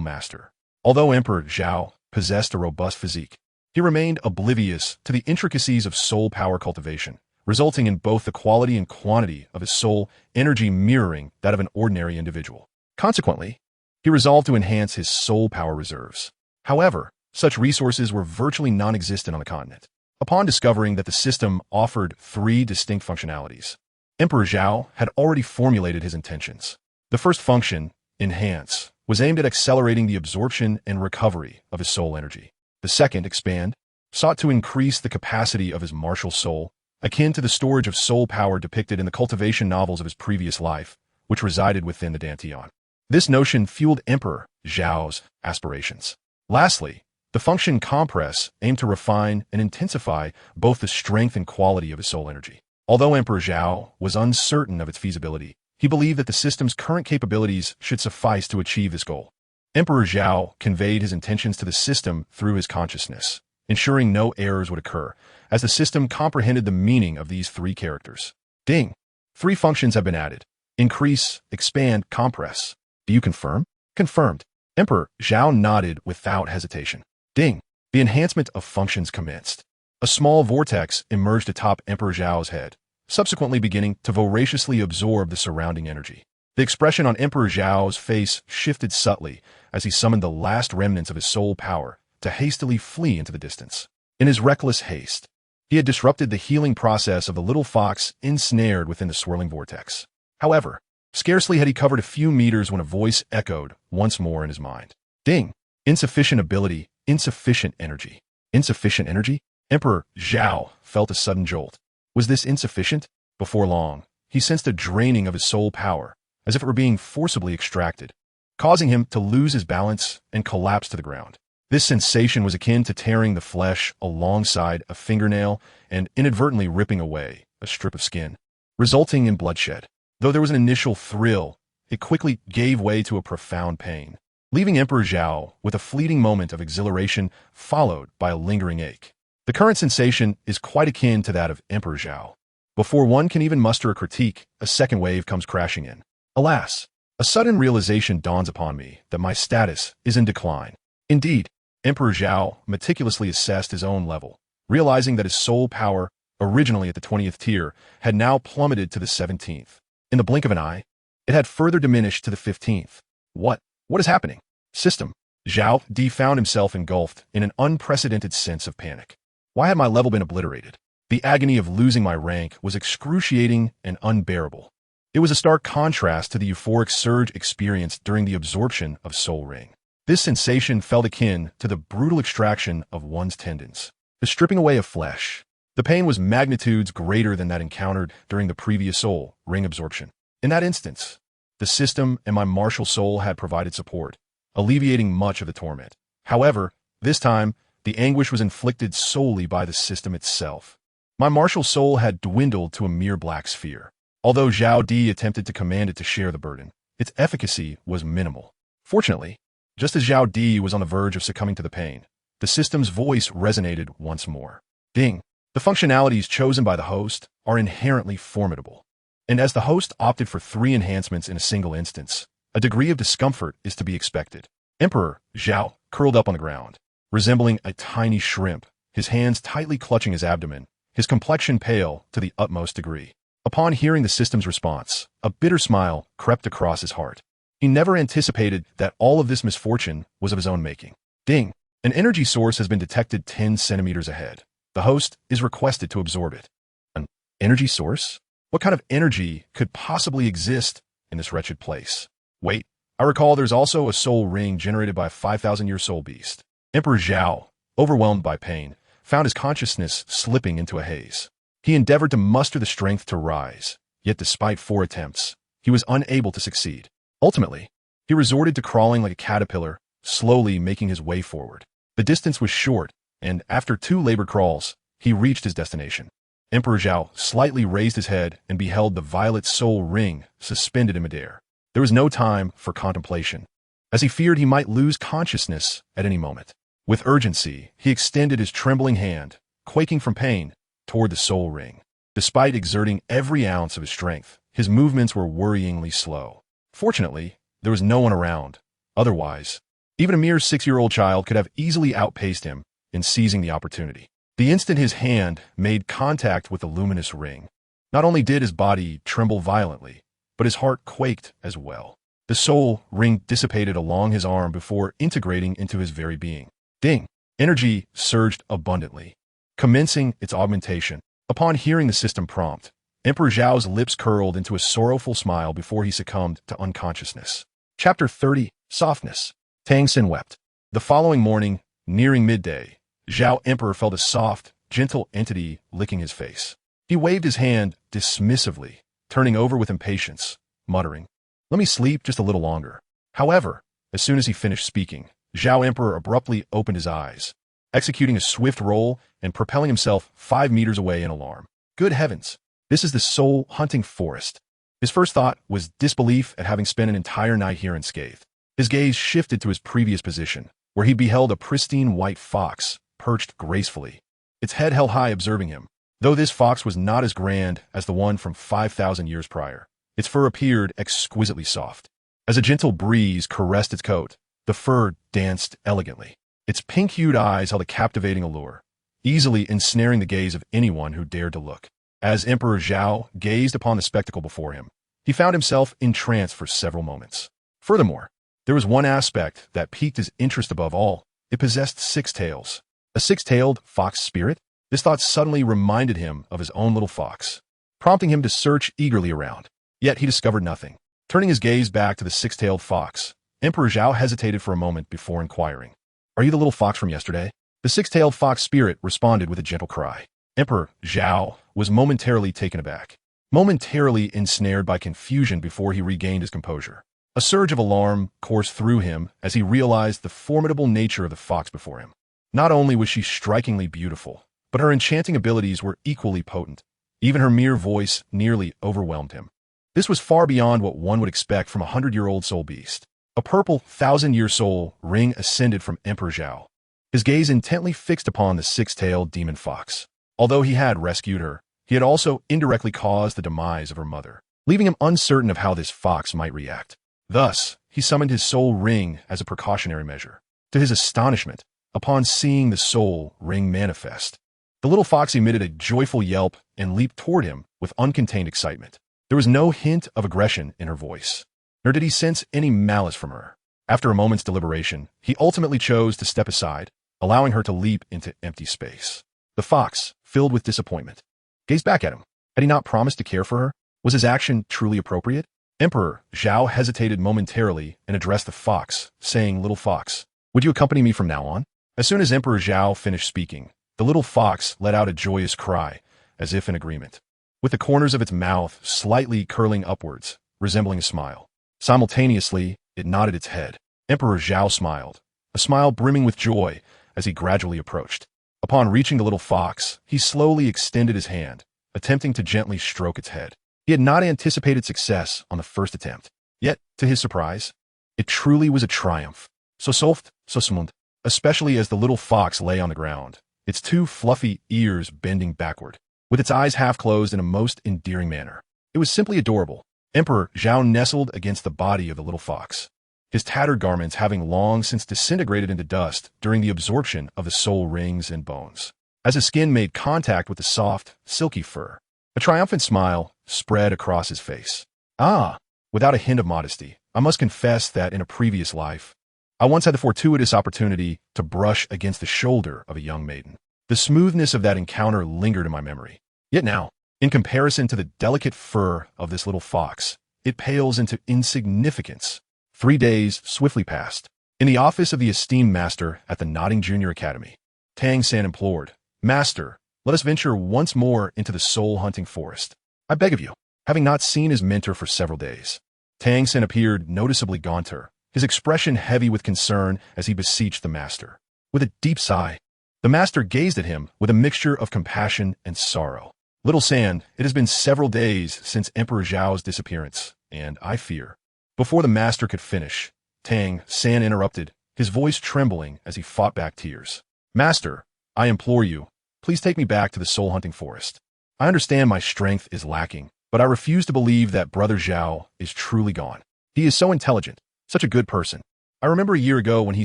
master. Although Emperor Zhao possessed a robust physique, he remained oblivious to the intricacies of soul power cultivation, resulting in both the quality and quantity of his soul energy mirroring that of an ordinary individual. Consequently, he resolved to enhance his soul power reserves. However, such resources were virtually non-existent on the continent. Upon discovering that the system offered 3 distinct functionalities, Emperor Zhao had already formulated his intentions. The first function, enhance, was aimed at accelerating the absorption and recovery of his soul energy. The second, expand, sought to increase the capacity of his martial soul, akin to the storage of soul power depicted in the cultivation novels of his previous life, which resided within the Dantian. This notion fueled Emperor Zhao's aspirations. Lastly, the function compress aimed to refine and intensify both the strength and quality of his soul energy. Although Emperor Zhao was uncertain of its feasibility, he believed that the system's current capabilities should suffice to achieve this goal. Emperor Zhao conveyed his intentions to the system through his consciousness, ensuring no errors would occur, as the system comprehended the meaning of these three characters. Ding. 3 functions have been added. Increase, expand, compress. Do you confirm? Confirmed. Emperor Zhao nodded without hesitation. Ding. The enhancement of functions commenced. A small vortex emerged atop Emperor Zhao's head, subsequently beginning to voraciously absorb the surrounding energy. The expression on Emperor Zhao's face shifted subtly as he summoned the last remnants of his soul power to hastily flee into the distance. In his reckless haste, he had disrupted the healing process of the little fox ensnared within the swirling vortex. However, scarcely had he covered a few meters when a voice echoed once more in his mind. Ding! Insufficient ability, insufficient energy. Insufficient energy? Emperor Zhao felt a sudden jolt. Was this insufficient? Before long, he sensed a draining of his soul power, as if it were being forcibly extracted, causing him to lose his balance and collapse to the ground. This sensation was akin to tearing the flesh alongside a fingernail and inadvertently ripping away a strip of skin, resulting in bloodshed. Though there was an initial thrill, it quickly gave way to a profound pain, leaving Emperor Zhao with a fleeting moment of exhilaration followed by a lingering ache. The current sensation is quite akin to that of Emperor Zhao. Before one can even muster a critique, a second wave comes crashing in. Alas, a sudden realization dawns upon me that my status is in decline. Indeed, Emperor Zhao meticulously assessed his own level, realizing that his soul power, originally at the 20th tier, had now plummeted to the 17th. In the blink of an eye, it had further diminished to the 15th. What is happening? System. Zhao D found himself engulfed in an unprecedented sense of panic. Why had my level been obliterated? The agony of losing my rank was excruciating and unbearable. It was a stark contrast to the euphoric surge experienced during the absorption of Soul Ring. This sensation felt akin to the brutal extraction of one's tendons, the stripping away of flesh. The pain was magnitudes greater than that encountered during the previous Soul Ring absorption. In that instance, the system and my martial soul had provided support, alleviating much of the torment. However, this time, the anguish was inflicted solely by the system itself. My martial soul had dwindled to a mere black sphere. Although Zhao Di attempted to command it to share the burden, its efficacy was minimal. Fortunately, just as Zhao Di was on the verge of succumbing to the pain, the system's voice resonated once more. Ding! The functionalities chosen by the host are inherently formidable. And as the host opted for 3 enhancements in a single instance, a degree of discomfort is to be expected. Emperor Zhao curled up on the ground, resembling a tiny shrimp, his hands tightly clutching his abdomen, his complexion pale to the utmost degree. Upon hearing the system's response, a bitter smile crept across his heart. He never anticipated that all of this misfortune was of his own making. Ding! An energy source has been detected 10 centimeters ahead. The host is requested to absorb it. An energy source? What kind of energy could possibly exist in this wretched place? Wait, I recall there's also a soul ring generated by a 5,000-year soul beast. Emperor Zhao, overwhelmed by pain, found his consciousness slipping into a haze. He endeavored to muster the strength to rise, yet despite 4 attempts, he was unable to succeed. Ultimately, he resorted to crawling like a caterpillar, slowly making his way forward. The distance was short, and after 2 labored crawls, he reached his destination. Emperor Zhao slightly raised his head and beheld the violet soul ring suspended in midair. There was no time for contemplation, as he feared he might lose consciousness at any moment. With urgency, he extended his trembling hand, quaking from pain, toward the soul ring. Despite exerting every ounce of his strength, his movements were worryingly slow. Fortunately, there was no one around. Otherwise, even a mere 6-year-old child could have easily outpaced him in seizing the opportunity. The instant his hand made contact with the luminous ring, not only did his body tremble violently, but his heart quaked as well. The soul ring dissipated along his arm before integrating into his very being. Ding! Energy surged abundantly, commencing its augmentation. Upon hearing the system prompt, Emperor Zhao's lips curled into a sorrowful smile before he succumbed to unconsciousness. Chapter 30. Softness. Tang Xin wept. The following morning, nearing midday, Zhao Emperor felt a soft, gentle entity licking his face. He waved his hand dismissively, turning over with impatience, muttering, "Let me sleep just a little longer." However, as soon as he finished speaking, Zhao Emperor abruptly opened his eyes, executing a swift roll and propelling himself 5 meters away in alarm. Good heavens! This is the soul-hunting forest. His first thought was disbelief at having spent an entire night here unscathed. His gaze shifted to his previous position, where he beheld a pristine white fox, perched gracefully, its head held high observing him. Though this fox was not as grand as the one from 5,000 years prior, its fur appeared exquisitely soft. As a gentle breeze caressed its coat, the fur danced elegantly. Its pink-hued eyes held a captivating allure, easily ensnaring the gaze of anyone who dared to look. As Emperor Zhao gazed upon the spectacle before him, he found himself entranced for several moments. Furthermore, there was one aspect that piqued his interest above all. It possessed 6 tails. A 6-tailed fox spirit? This thought suddenly reminded him of his own little fox, prompting him to search eagerly around. Yet he discovered nothing. Turning his gaze back to the 6-tailed fox, Emperor Zhao hesitated for a moment before inquiring, "Are you the little fox from yesterday?" The 6-tailed fox spirit responded with a gentle cry. Emperor Zhao was momentarily taken aback, momentarily ensnared by confusion before he regained his composure. A surge of alarm coursed through him as he realized the formidable nature of the fox before him. Not only was she strikingly beautiful, but her enchanting abilities were equally potent. Even her mere voice nearly overwhelmed him. This was far beyond what one would expect from a 100-year-old soul beast. A purple 1,000-year soul ring ascended from Emperor Zhao, his gaze intently fixed upon the 6-tailed demon fox. Although he had rescued her, he had also indirectly caused the demise of her mother, leaving him uncertain of how this fox might react. Thus, he summoned his soul ring as a precautionary measure. To his astonishment, upon seeing the soul ring manifest, the little fox emitted a joyful yelp and leaped toward him with uncontained excitement. There was no hint of aggression in her voice, nor did he sense any malice from her. After a moment's deliberation, he ultimately chose to step aside, allowing her to leap into empty space. The fox, filled with disappointment, gazed back at him. Had he not promised to care for her? Was his action truly appropriate? Emperor Zhao hesitated momentarily and addressed the fox, saying, "Little fox, would you accompany me from now on?" As soon as Emperor Zhao finished speaking, the little fox let out a joyous cry, as if in agreement, with the corners of its mouth slightly curling upwards, resembling a smile. Simultaneously, it nodded its head. Emperor Zhao smiled, a smile brimming with joy as he gradually approached. Upon reaching the little fox, he slowly extended his hand, attempting to gently stroke its head. He had not anticipated success on the first attempt. Yet, to his surprise, it truly was a triumph. So soft, so smooth, especially as the little fox lay on the ground, its 2 fluffy ears bending backward, with its eyes half closed in a most endearing manner. It was simply adorable. Emperor Zhao nestled against the body of the little fox, his tattered garments having long since disintegrated into dust during the absorption of the soul rings and bones. As his skin made contact with the soft, silky fur, a triumphant smile spread across his face. Ah, without a hint of modesty, I must confess that in a previous life, I once had the fortuitous opportunity to brush against the shoulder of a young maiden. The smoothness of that encounter lingered in my memory. Yet now, in comparison to the delicate fur of this little fox, it pales into insignificance. 3 days swiftly passed. In the office of the esteemed master at the Nodding Junior Academy, Tang San implored, "Master, let us venture once more into the soul-hunting forest. I beg of you." Having not seen his mentor for several days, Tang San appeared noticeably gaunter, his expression heavy with concern as he beseeched the master. With a deep sigh, the master gazed at him with a mixture of compassion and sorrow. "Little San, it has been several days since Emperor Zhao's disappearance, and I fear—" Before the master could finish, Tang San interrupted, his voice trembling as he fought back tears. "Master, I implore you, please take me back to the soul-hunting forest. I understand my strength is lacking, but I refuse to believe that Brother Zhao is truly gone. He is so intelligent, such a good person. I remember a year ago when he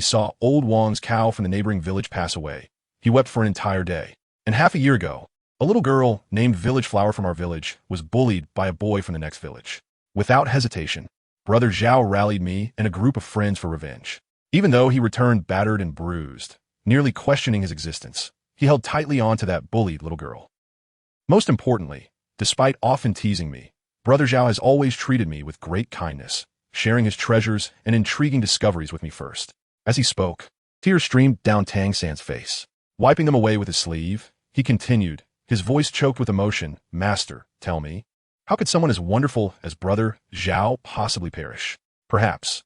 saw old Wang's cow from the neighboring village pass away. He wept for an entire day. And half a year ago, a little girl named Village Flower from our village was bullied by a boy from the next village. Without hesitation, Brother Zhao rallied me and a group of friends for revenge. Even though he returned battered and bruised, nearly questioning his existence, he held tightly on to that bullied little girl. Most importantly, despite often teasing me, Brother Zhao has always treated me with great kindness, sharing his treasures and intriguing discoveries with me first." As he spoke, tears streamed down Tang San's face. Wiping them away with his sleeve, he continued, his voice choked with emotion, "Master, tell me, how could someone as wonderful as Brother Zhao possibly perish? Perhaps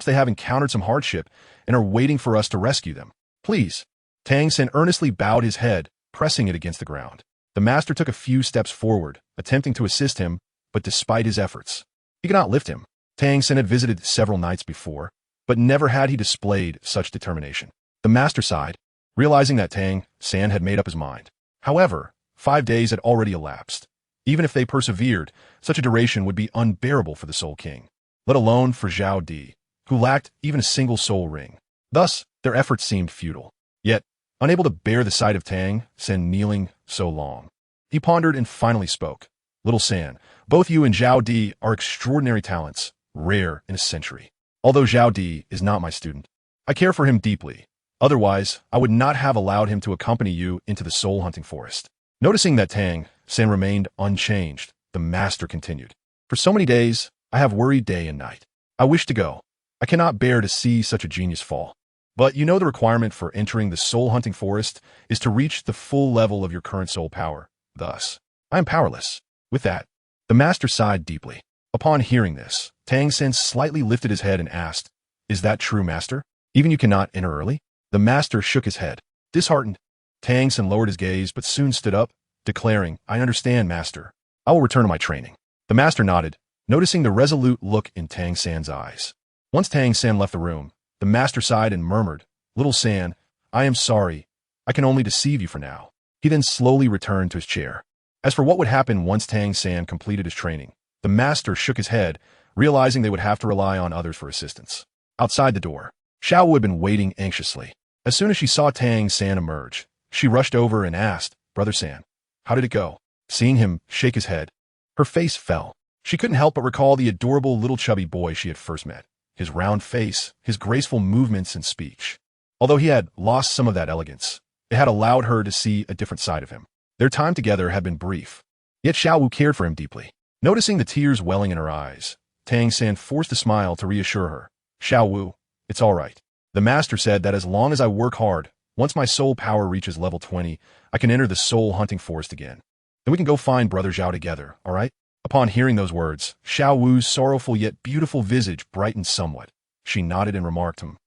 they have encountered some hardship and are waiting for us to rescue them. Please." Tang San earnestly bowed his head, pressing it against the ground. The master took a few steps forward, attempting to assist him, but despite his efforts, he could not lift him. Tang San had visited several nights before, but never had he displayed such determination. The master sighed, realizing that Tang San had made up his mind. However, 5 days had already elapsed. Even if they persevered, such a duration would be unbearable for the Soul King, let alone for Zhao Di, who lacked even a single soul ring. Thus, their efforts seemed futile. Yet, unable to bear the sight of Tang San kneeling so long, he pondered and finally spoke. Little San, both you and Zhao Di are extraordinary talents, rare in a century. Although Zhao Di is not my student, I care for him deeply. Otherwise, I would not have allowed him to accompany you into the soul-hunting forest. Noticing that Tang San remained unchanged, the master continued. For so many days, I have worried day and night. I wish to go. I cannot bear to see such a genius fall. But you know the requirement for entering the soul-hunting forest is to reach the full level of your current soul power. Thus, I am powerless. With that, the master sighed deeply. Upon hearing this, Tang San slightly lifted his head and asked, "Is that true, master? Even you cannot enter early?" The master shook his head. Disheartened, Tang San lowered his gaze but soon stood up, declaring, "I understand, master. I will return to my training." The master nodded, noticing the resolute look in Tang San's eyes. Once Tang San left the room, the master sighed and murmured, "Little San, I am sorry. I can only deceive you for now." He then slowly returned to his chair. As for what would happen once Tang San completed his training, the master shook his head, realizing they would have to rely on others for assistance. Outside the door, Zhao had been waiting anxiously. As soon as she saw Tang San emerge, she rushed over and asked, "Brother San, how did it go?" Seeing him shake his head, her face fell. She couldn't help but recall the adorable little chubby boy she had first met, his round face, his graceful movements and speech. Although he had lost some of that elegance, it had allowed her to see a different side of him. Their time together had been brief, yet Zhao cared for him deeply. Noticing the tears welling in her eyes, Tang San forced a smile to reassure her. "Zhao, it's all right. The master said that as long as I work hard, once my soul power reaches level 20, I can enter the soul-hunting forest again. Then we can go find Brother Zhao together, all right?" Upon hearing those words, Zhao Wu's sorrowful yet beautiful visage brightened somewhat. She nodded and remarked him.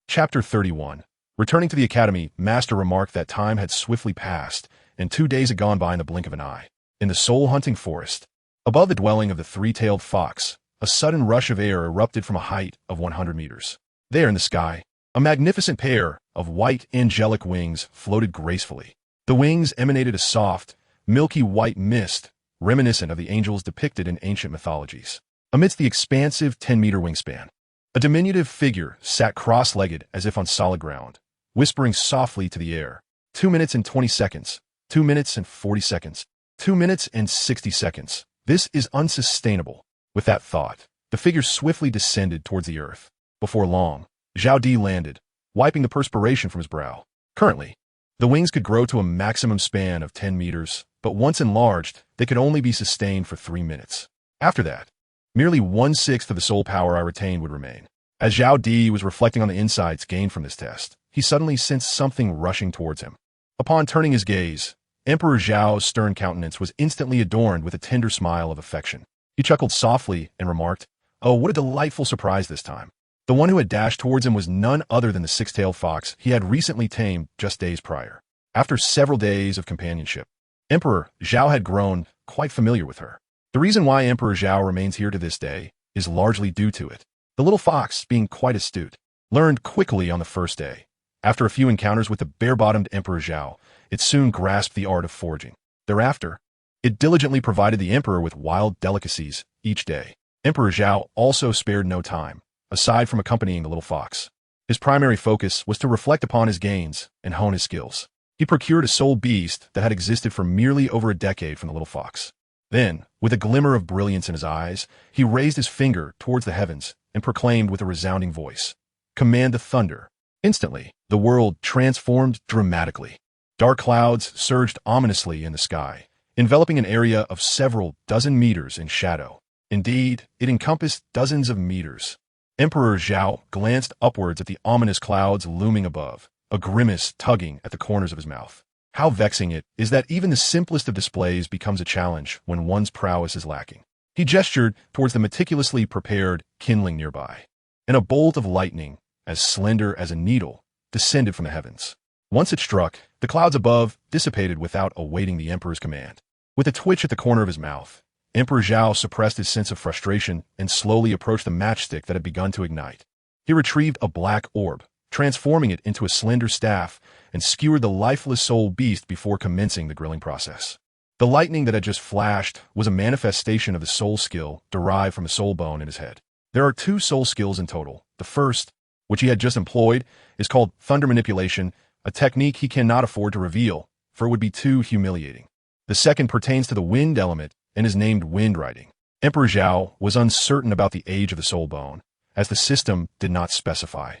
Chapter 31. Returning to the academy, Master remarked that time had swiftly passed, and 2 days had gone by in the blink of an eye. In the soul-hunting forest, above the dwelling of the three-tailed fox, a sudden rush of air erupted from a height of 100 meters. There in the sky, a magnificent pair of white angelic wings floated gracefully. The wings emanated a soft, milky white mist, reminiscent of the angels depicted in ancient mythologies. Amidst the expansive 10-meter wingspan, a diminutive figure sat cross-legged as if on solid ground, whispering softly to the air. 2 minutes and 20 seconds. 2 minutes and 40 seconds. 2 minutes and 60 seconds. This is unsustainable. With that thought, the figure swiftly descended towards the earth. Before long, Zhao Di landed, wiping the perspiration from his brow. Currently, the wings could grow to a maximum span of 10 meters, but once enlarged, they could only be sustained for 3 minutes. After that, merely 1/6 of the soul power I retained would remain. As Zhao Di was reflecting on the insights gained from this test, he suddenly sensed something rushing towards him. Upon turning his gaze, Emperor Zhao's stern countenance was instantly adorned with a tender smile of affection. He chuckled softly and remarked, "Oh, what a delightful surprise this time." The one who had dashed towards him was none other than the six-tailed fox he had recently tamed just days prior. After several days of companionship, Emperor Zhao had grown quite familiar with her. The reason why Emperor Zhao remains here to this day is largely due to it. The little fox, being quite astute, learned quickly on the first day. After a few encounters with the bare-bottomed Emperor Zhao, it soon grasped the art of foraging. Thereafter, it diligently provided the emperor with wild delicacies each day. Emperor Zhao also spared no time, aside from accompanying the little fox. His primary focus was to reflect upon his gains and hone his skills. He procured a soul beast that had existed for merely over a decade from the little fox. Then, with a glimmer of brilliance in his eyes, he raised his finger towards the heavens and proclaimed with a resounding voice, "Command the thunder." Instantly, the world transformed dramatically. Dark clouds surged ominously in the sky, enveloping an area of several dozen meters in shadow. Indeed, it encompassed dozens of meters. Emperor Zhao glanced upwards at the ominous clouds looming above, a grimace tugging at the corners of his mouth. How vexing it is that even the simplest of displays becomes a challenge when one's prowess is lacking. He gestured towards the meticulously prepared kindling nearby, and a bolt of lightning, as slender as a needle, descended from the heavens. Once it struck, the clouds above dissipated without awaiting the emperor's command. With a twitch at the corner of his mouth, Emperor Zhao suppressed his sense of frustration and slowly approached the matchstick that had begun to ignite. He retrieved a black orb, transforming it into a slender staff, and skewered the lifeless soul beast before commencing the grilling process. The lightning that had just flashed was a manifestation of the soul skill derived from a soul bone in his head. There are 2 soul skills in total. The first, which he had just employed, is called thunder manipulation, a technique he cannot afford to reveal, for it would be too humiliating. The second pertains to the wind element and is named wind riding. Emperor Zhao was uncertain about the age of the soul bone, as the system did not specify,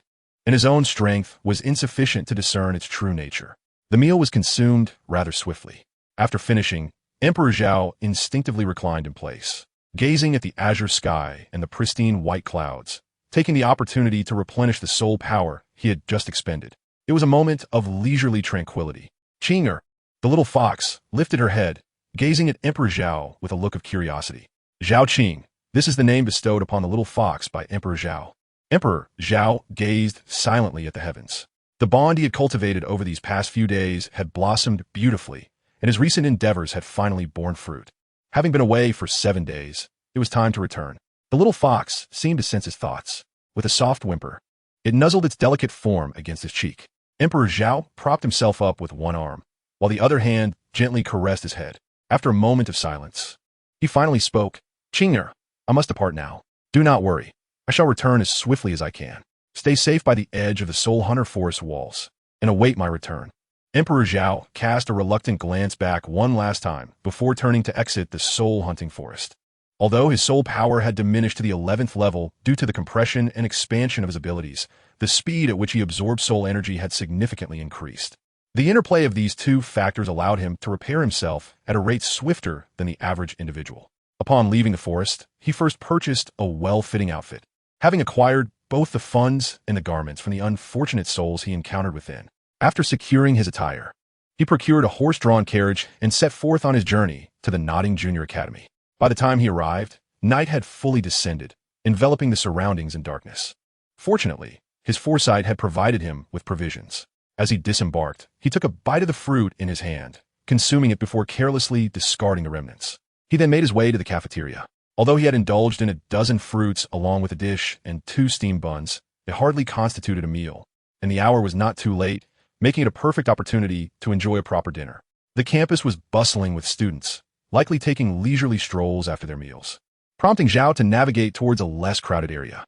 and his own strength was insufficient to discern its true nature. The meal was consumed rather swiftly. After finishing, Emperor Zhao instinctively reclined in place, gazing at the azure sky and the pristine white clouds, taking the opportunity to replenish the soul power he had just expended. It was a moment of leisurely tranquility. Qinger, the little fox, lifted her head, gazing at Emperor Zhao with a look of curiosity. Zhao Qing, this is the name bestowed upon the little fox by Emperor Zhao. Emperor Zhao gazed silently at the heavens. The bond he had cultivated over these past few days had blossomed beautifully, and his recent endeavors had finally borne fruit. Having been away for 7 days, it was time to return. The little fox seemed to sense his thoughts. With a soft whimper, it nuzzled its delicate form against his cheek. Emperor Zhao propped himself up with one arm, while the other hand gently caressed his head. After a moment of silence, he finally spoke. Qinger, I must depart now. Do not worry. I shall return as swiftly as I can. Stay safe by the edge of the Soul Hunter Forest walls, and await my return. Emperor Zhao cast a reluctant glance back one last time before turning to exit the soul hunting forest. Although his soul power had diminished to the 11th level due to the compression and expansion of his abilities, the speed at which he absorbed soul energy had significantly increased. The interplay of these 2 factors allowed him to repair himself at a rate swifter than the average individual. Upon leaving the forest, he first purchased a well-fitting outfit, having acquired both the funds and the garments from the unfortunate souls he encountered within. After securing his attire, he procured a horse-drawn carriage and set forth on his journey to the Nodding Junior Academy. By the time he arrived, night had fully descended, enveloping the surroundings in darkness. Fortunately, his foresight had provided him with provisions. As he disembarked, he took a bite of the fruit in his hand, consuming it before carelessly discarding the remnants. He then made his way to the cafeteria. Although he had indulged in a dozen fruits along with a dish and 2 steamed buns, it hardly constituted a meal, and the hour was not too late, making it a perfect opportunity to enjoy a proper dinner. The campus was bustling with students, likely taking leisurely strolls after their meals, prompting Zhao to navigate towards a less crowded area.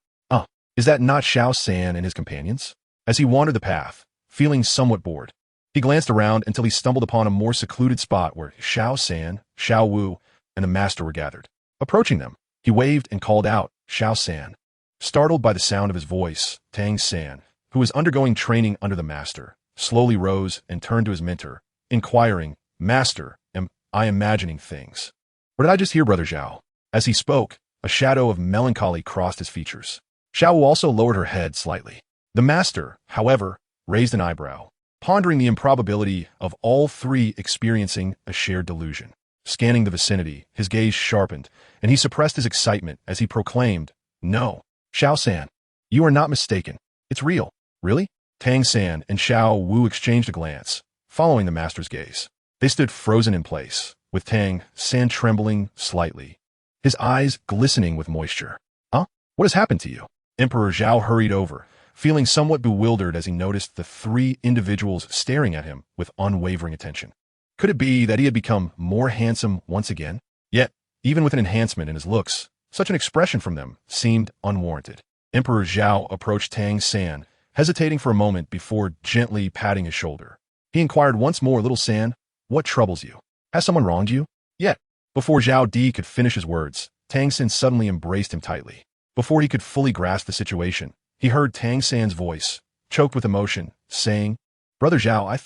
Is that not Xiao San and his companions? As he wandered the path, feeling somewhat bored, he glanced around until he stumbled upon a more secluded spot where Xiao San, Xiao Wu, and the master were gathered. Approaching them, he waved and called out, Xiao San. Startled by the sound of his voice, Tang San, who was undergoing training under the master, slowly rose and turned to his mentor, inquiring, Master, am I imagining things? Or did I just hear Brother Zhao? As he spoke, a shadow of melancholy crossed his features. Xiao Wu also lowered her head slightly. The master, however, raised an eyebrow, pondering the improbability of all 3 experiencing a shared delusion. Scanning the vicinity, his gaze sharpened, and he suppressed his excitement as he proclaimed, No, Xiao San, you are not mistaken. It's real. Really? Tang San and Xiao Wu exchanged a glance, following the master's gaze. They stood frozen in place, with Tang San trembling slightly, his eyes glistening with moisture. What has happened to you? Emperor Zhao hurried over, feeling somewhat bewildered as he noticed the 3 individuals staring at him with unwavering attention. Could it be that he had become more handsome once again? Yet, even with an enhancement in his looks, such an expression from them seemed unwarranted. Emperor Zhao approached Tang San, hesitating for a moment before gently patting his shoulder. He inquired once more, Little San, what troubles you? Has someone wronged you? Yet, before Zhao Di could finish his words, Tang San suddenly embraced him tightly. Before he could fully grasp the situation, he heard Tang San's voice, choked with emotion, saying, Brother Zhao, I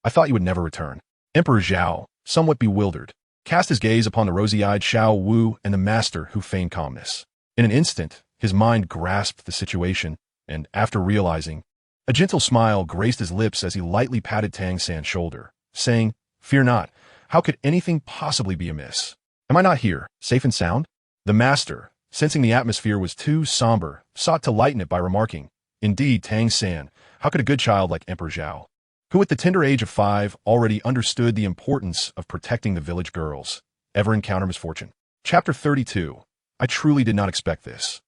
thought you would never return. Emperor Zhao, somewhat bewildered, cast his gaze upon the rosy-eyed Xiao Wu and the master who feigned calmness. In an instant, his mind grasped the situation, and after realizing, a gentle smile graced his lips as he lightly patted Tang San's shoulder, saying, Fear not, how could anything possibly be amiss? Am I not here, safe and sound? The master, sensing the atmosphere was too somber, sought to lighten it by remarking, Indeed, Tang San, how could a good child like Emperor Zhao, who at the tender age of 5 already understood the importance of protecting the village girls, ever encounter misfortune? Chapter 32. I truly did not expect this.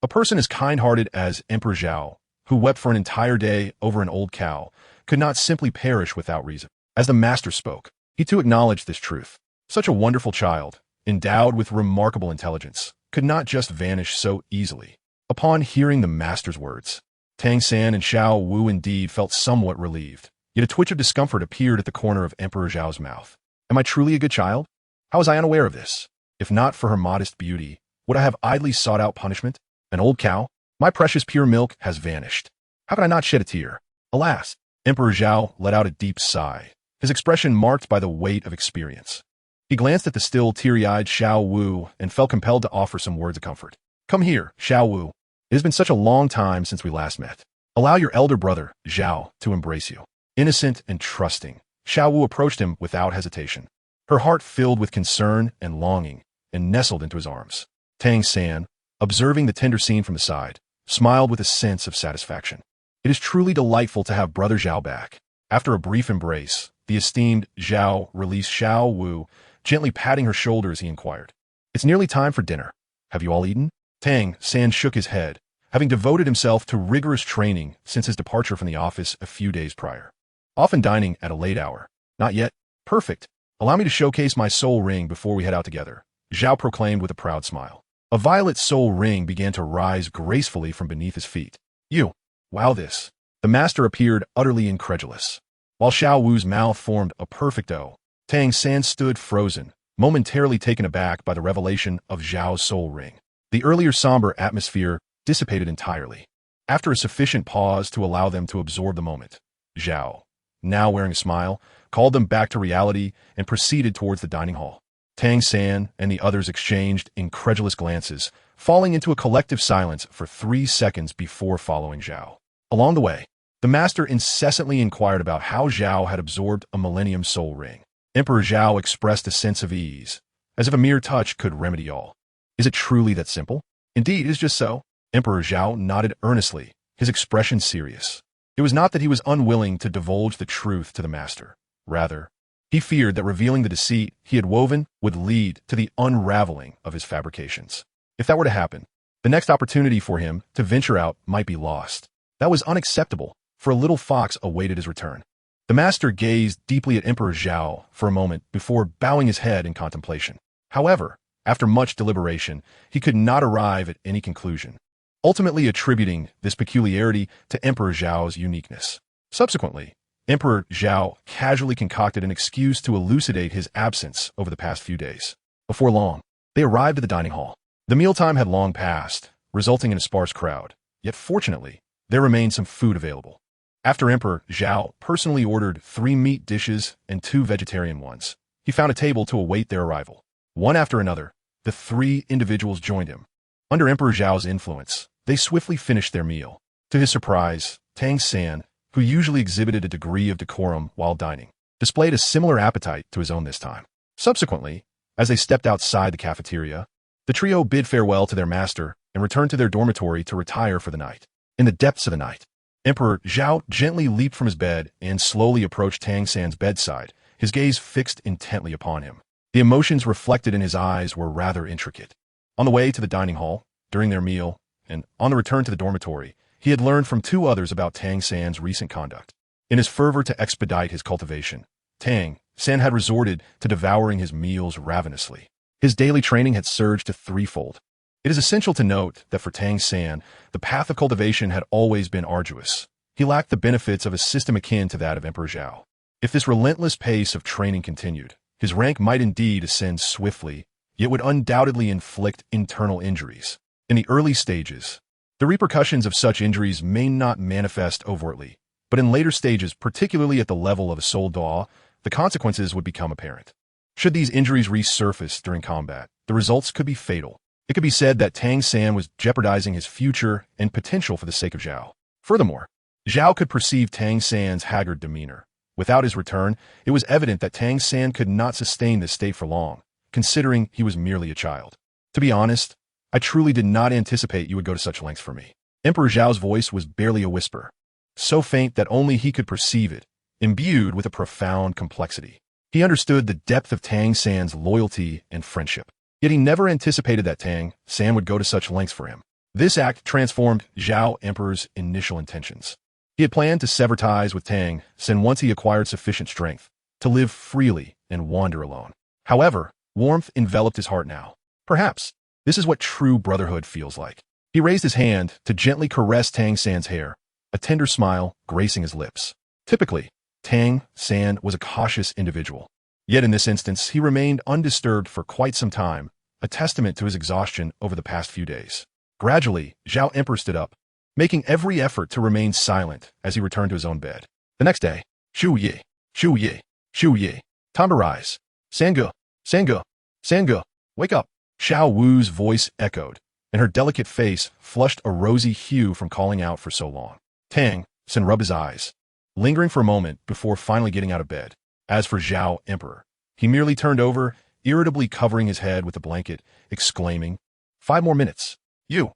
A person as kind-hearted as Emperor Zhao, who wept for an entire day over an old cow, could not simply perish without reason. As the master spoke, he too acknowledged this truth. Such a wonderful child, endowed with remarkable intelligence, could not just vanish so easily. Upon hearing the master's words, Tang San and Xiao Wu indeed felt somewhat relieved, yet a twitch of discomfort appeared at the corner of Emperor Zhao's mouth. Am I truly a good child? How was I unaware of this? If not for her modest beauty, would I have idly sought out punishment? An old cow? My precious pure milk has vanished. How could I not shed a tear? Alas! Emperor Zhao let out a deep sigh, his expression marked by the weight of experience. He glanced at the still teary-eyed Xiao Wu and felt compelled to offer some words of comfort. Come here, Xiao Wu. It has been such a long time since we last met. Allow your elder brother, Zhao, to embrace you. Innocent and trusting, Xiao Wu approached him without hesitation. Her heart filled with concern and longing, and nestled into his arms. Tang San, observing the tender scene from the side, smiled with a sense of satisfaction. It is truly delightful to have brother Zhao back. After a brief embrace, the esteemed Zhao released Xiao Wu, gently patting her shoulder as he inquired. It's nearly time for dinner. Have you all eaten? Tang San shook his head, having devoted himself to rigorous training since his departure from the office a few days prior. Often dining at a late hour. Not yet. Perfect. Allow me to showcase my soul ring before we head out together, Zhao proclaimed with a proud smile. A violet soul ring began to rise gracefully from beneath his feet. You. Wow this. The master appeared utterly incredulous. While Xiao Wu's mouth formed a perfect O, Tang San stood frozen, momentarily taken aback by the revelation of Zhao's soul ring. The earlier somber atmosphere dissipated entirely. After a sufficient pause to allow them to absorb the moment, Zhao, now wearing a smile, called them back to reality and proceeded towards the dining hall. Tang San and the others exchanged incredulous glances, falling into a collective silence for 3 seconds before following Zhao. Along the way, the master incessantly inquired about how Zhao had absorbed a Millennium Soul Ring. Emperor Zhao expressed a sense of ease, as if a mere touch could remedy all. Is it truly that simple? Indeed, it is just so. Emperor Zhao nodded earnestly, his expression serious. It was not that he was unwilling to divulge the truth to the master. Rather, he feared that revealing the deceit he had woven would lead to the unraveling of his fabrications. If that were to happen, the next opportunity for him to venture out might be lost. That was unacceptable, for a little fox awaited his return. The master gazed deeply at Emperor Zhao for a moment before bowing his head in contemplation. However, after much deliberation, he could not arrive at any conclusion, ultimately attributing this peculiarity to Emperor Zhao's uniqueness. Subsequently, Emperor Zhao casually concocted an excuse to elucidate his absence over the past few days. Before long, they arrived at the dining hall. The mealtime had long passed, resulting in a sparse crowd, yet fortunately, there remained some food available. After Emperor Zhao personally ordered 3 meat dishes and 2 vegetarian ones, he found a table to await their arrival. One after another, the 3 individuals joined him. Under Emperor Zhao's influence, they swiftly finished their meal. To his surprise, Tang San, who usually exhibited a degree of decorum while dining, displayed a similar appetite to his own this time. Subsequently, as they stepped outside the cafeteria, the trio bid farewell to their master and returned to their dormitory to retire for the night. In the depths of the night, Emperor Zhao gently leaped from his bed and slowly approached Tang San's bedside, his gaze fixed intently upon him. The emotions reflected in his eyes were rather intricate. On the way to the dining hall, during their meal, and on the return to the dormitory, he had learned from 2 others about Tang San's recent conduct. In his fervor to expedite his cultivation, Tang San had resorted to devouring his meals ravenously. His daily training had surged to 3-fold. It is essential to note that for Tang San, the path of cultivation had always been arduous. He lacked the benefits of a system akin to that of Emperor Zhao. If this relentless pace of training continued, his rank might indeed ascend swiftly, yet would undoubtedly inflict internal injuries. In the early stages, the repercussions of such injuries may not manifest overtly, but in later stages, particularly at the level of a soul daw, the consequences would become apparent. Should these injuries resurface during combat, the results could be fatal. It could be said that Tang San was jeopardizing his future and potential for the sake of Zhao. Furthermore, Zhao could perceive Tang San's haggard demeanor. Without his return, it was evident that Tang San could not sustain this state for long, considering he was merely a child. To be honest, I truly did not anticipate you would go to such lengths for me. Emperor Zhao's voice was barely a whisper, so faint that only he could perceive it, imbued with a profound complexity. He understood the depth of Tang San's loyalty and friendship, yet he never anticipated that Tang San would go to such lengths for him. This act transformed Zhao Emperor's initial intentions. He had planned to sever ties with Tang Sen once he acquired sufficient strength to live freely and wander alone. However, warmth enveloped his heart now. Perhaps this is what true brotherhood feels like. He raised his hand to gently caress Tang San's hair, a tender smile gracing his lips. Typically, Tang San was a cautious individual. Yet in this instance, he remained undisturbed for quite some time, a testament to his exhaustion over the past few days. Gradually, Zhao Emperor stood up, making every effort to remain silent as he returned to his own bed. The next day, Shu Yi, Shu Yi, Shu Yi, time to rise. Sange, Sange, Sange, wake up. Xiao Wu's voice echoed, and her delicate face flushed a rosy hue from calling out for so long. Tang Sen rubbed his eyes, lingering for a moment before finally getting out of bed. As for Zhao Emperor, he merely turned over, irritably covering his head with a blanket, exclaiming, 5 more minutes. You.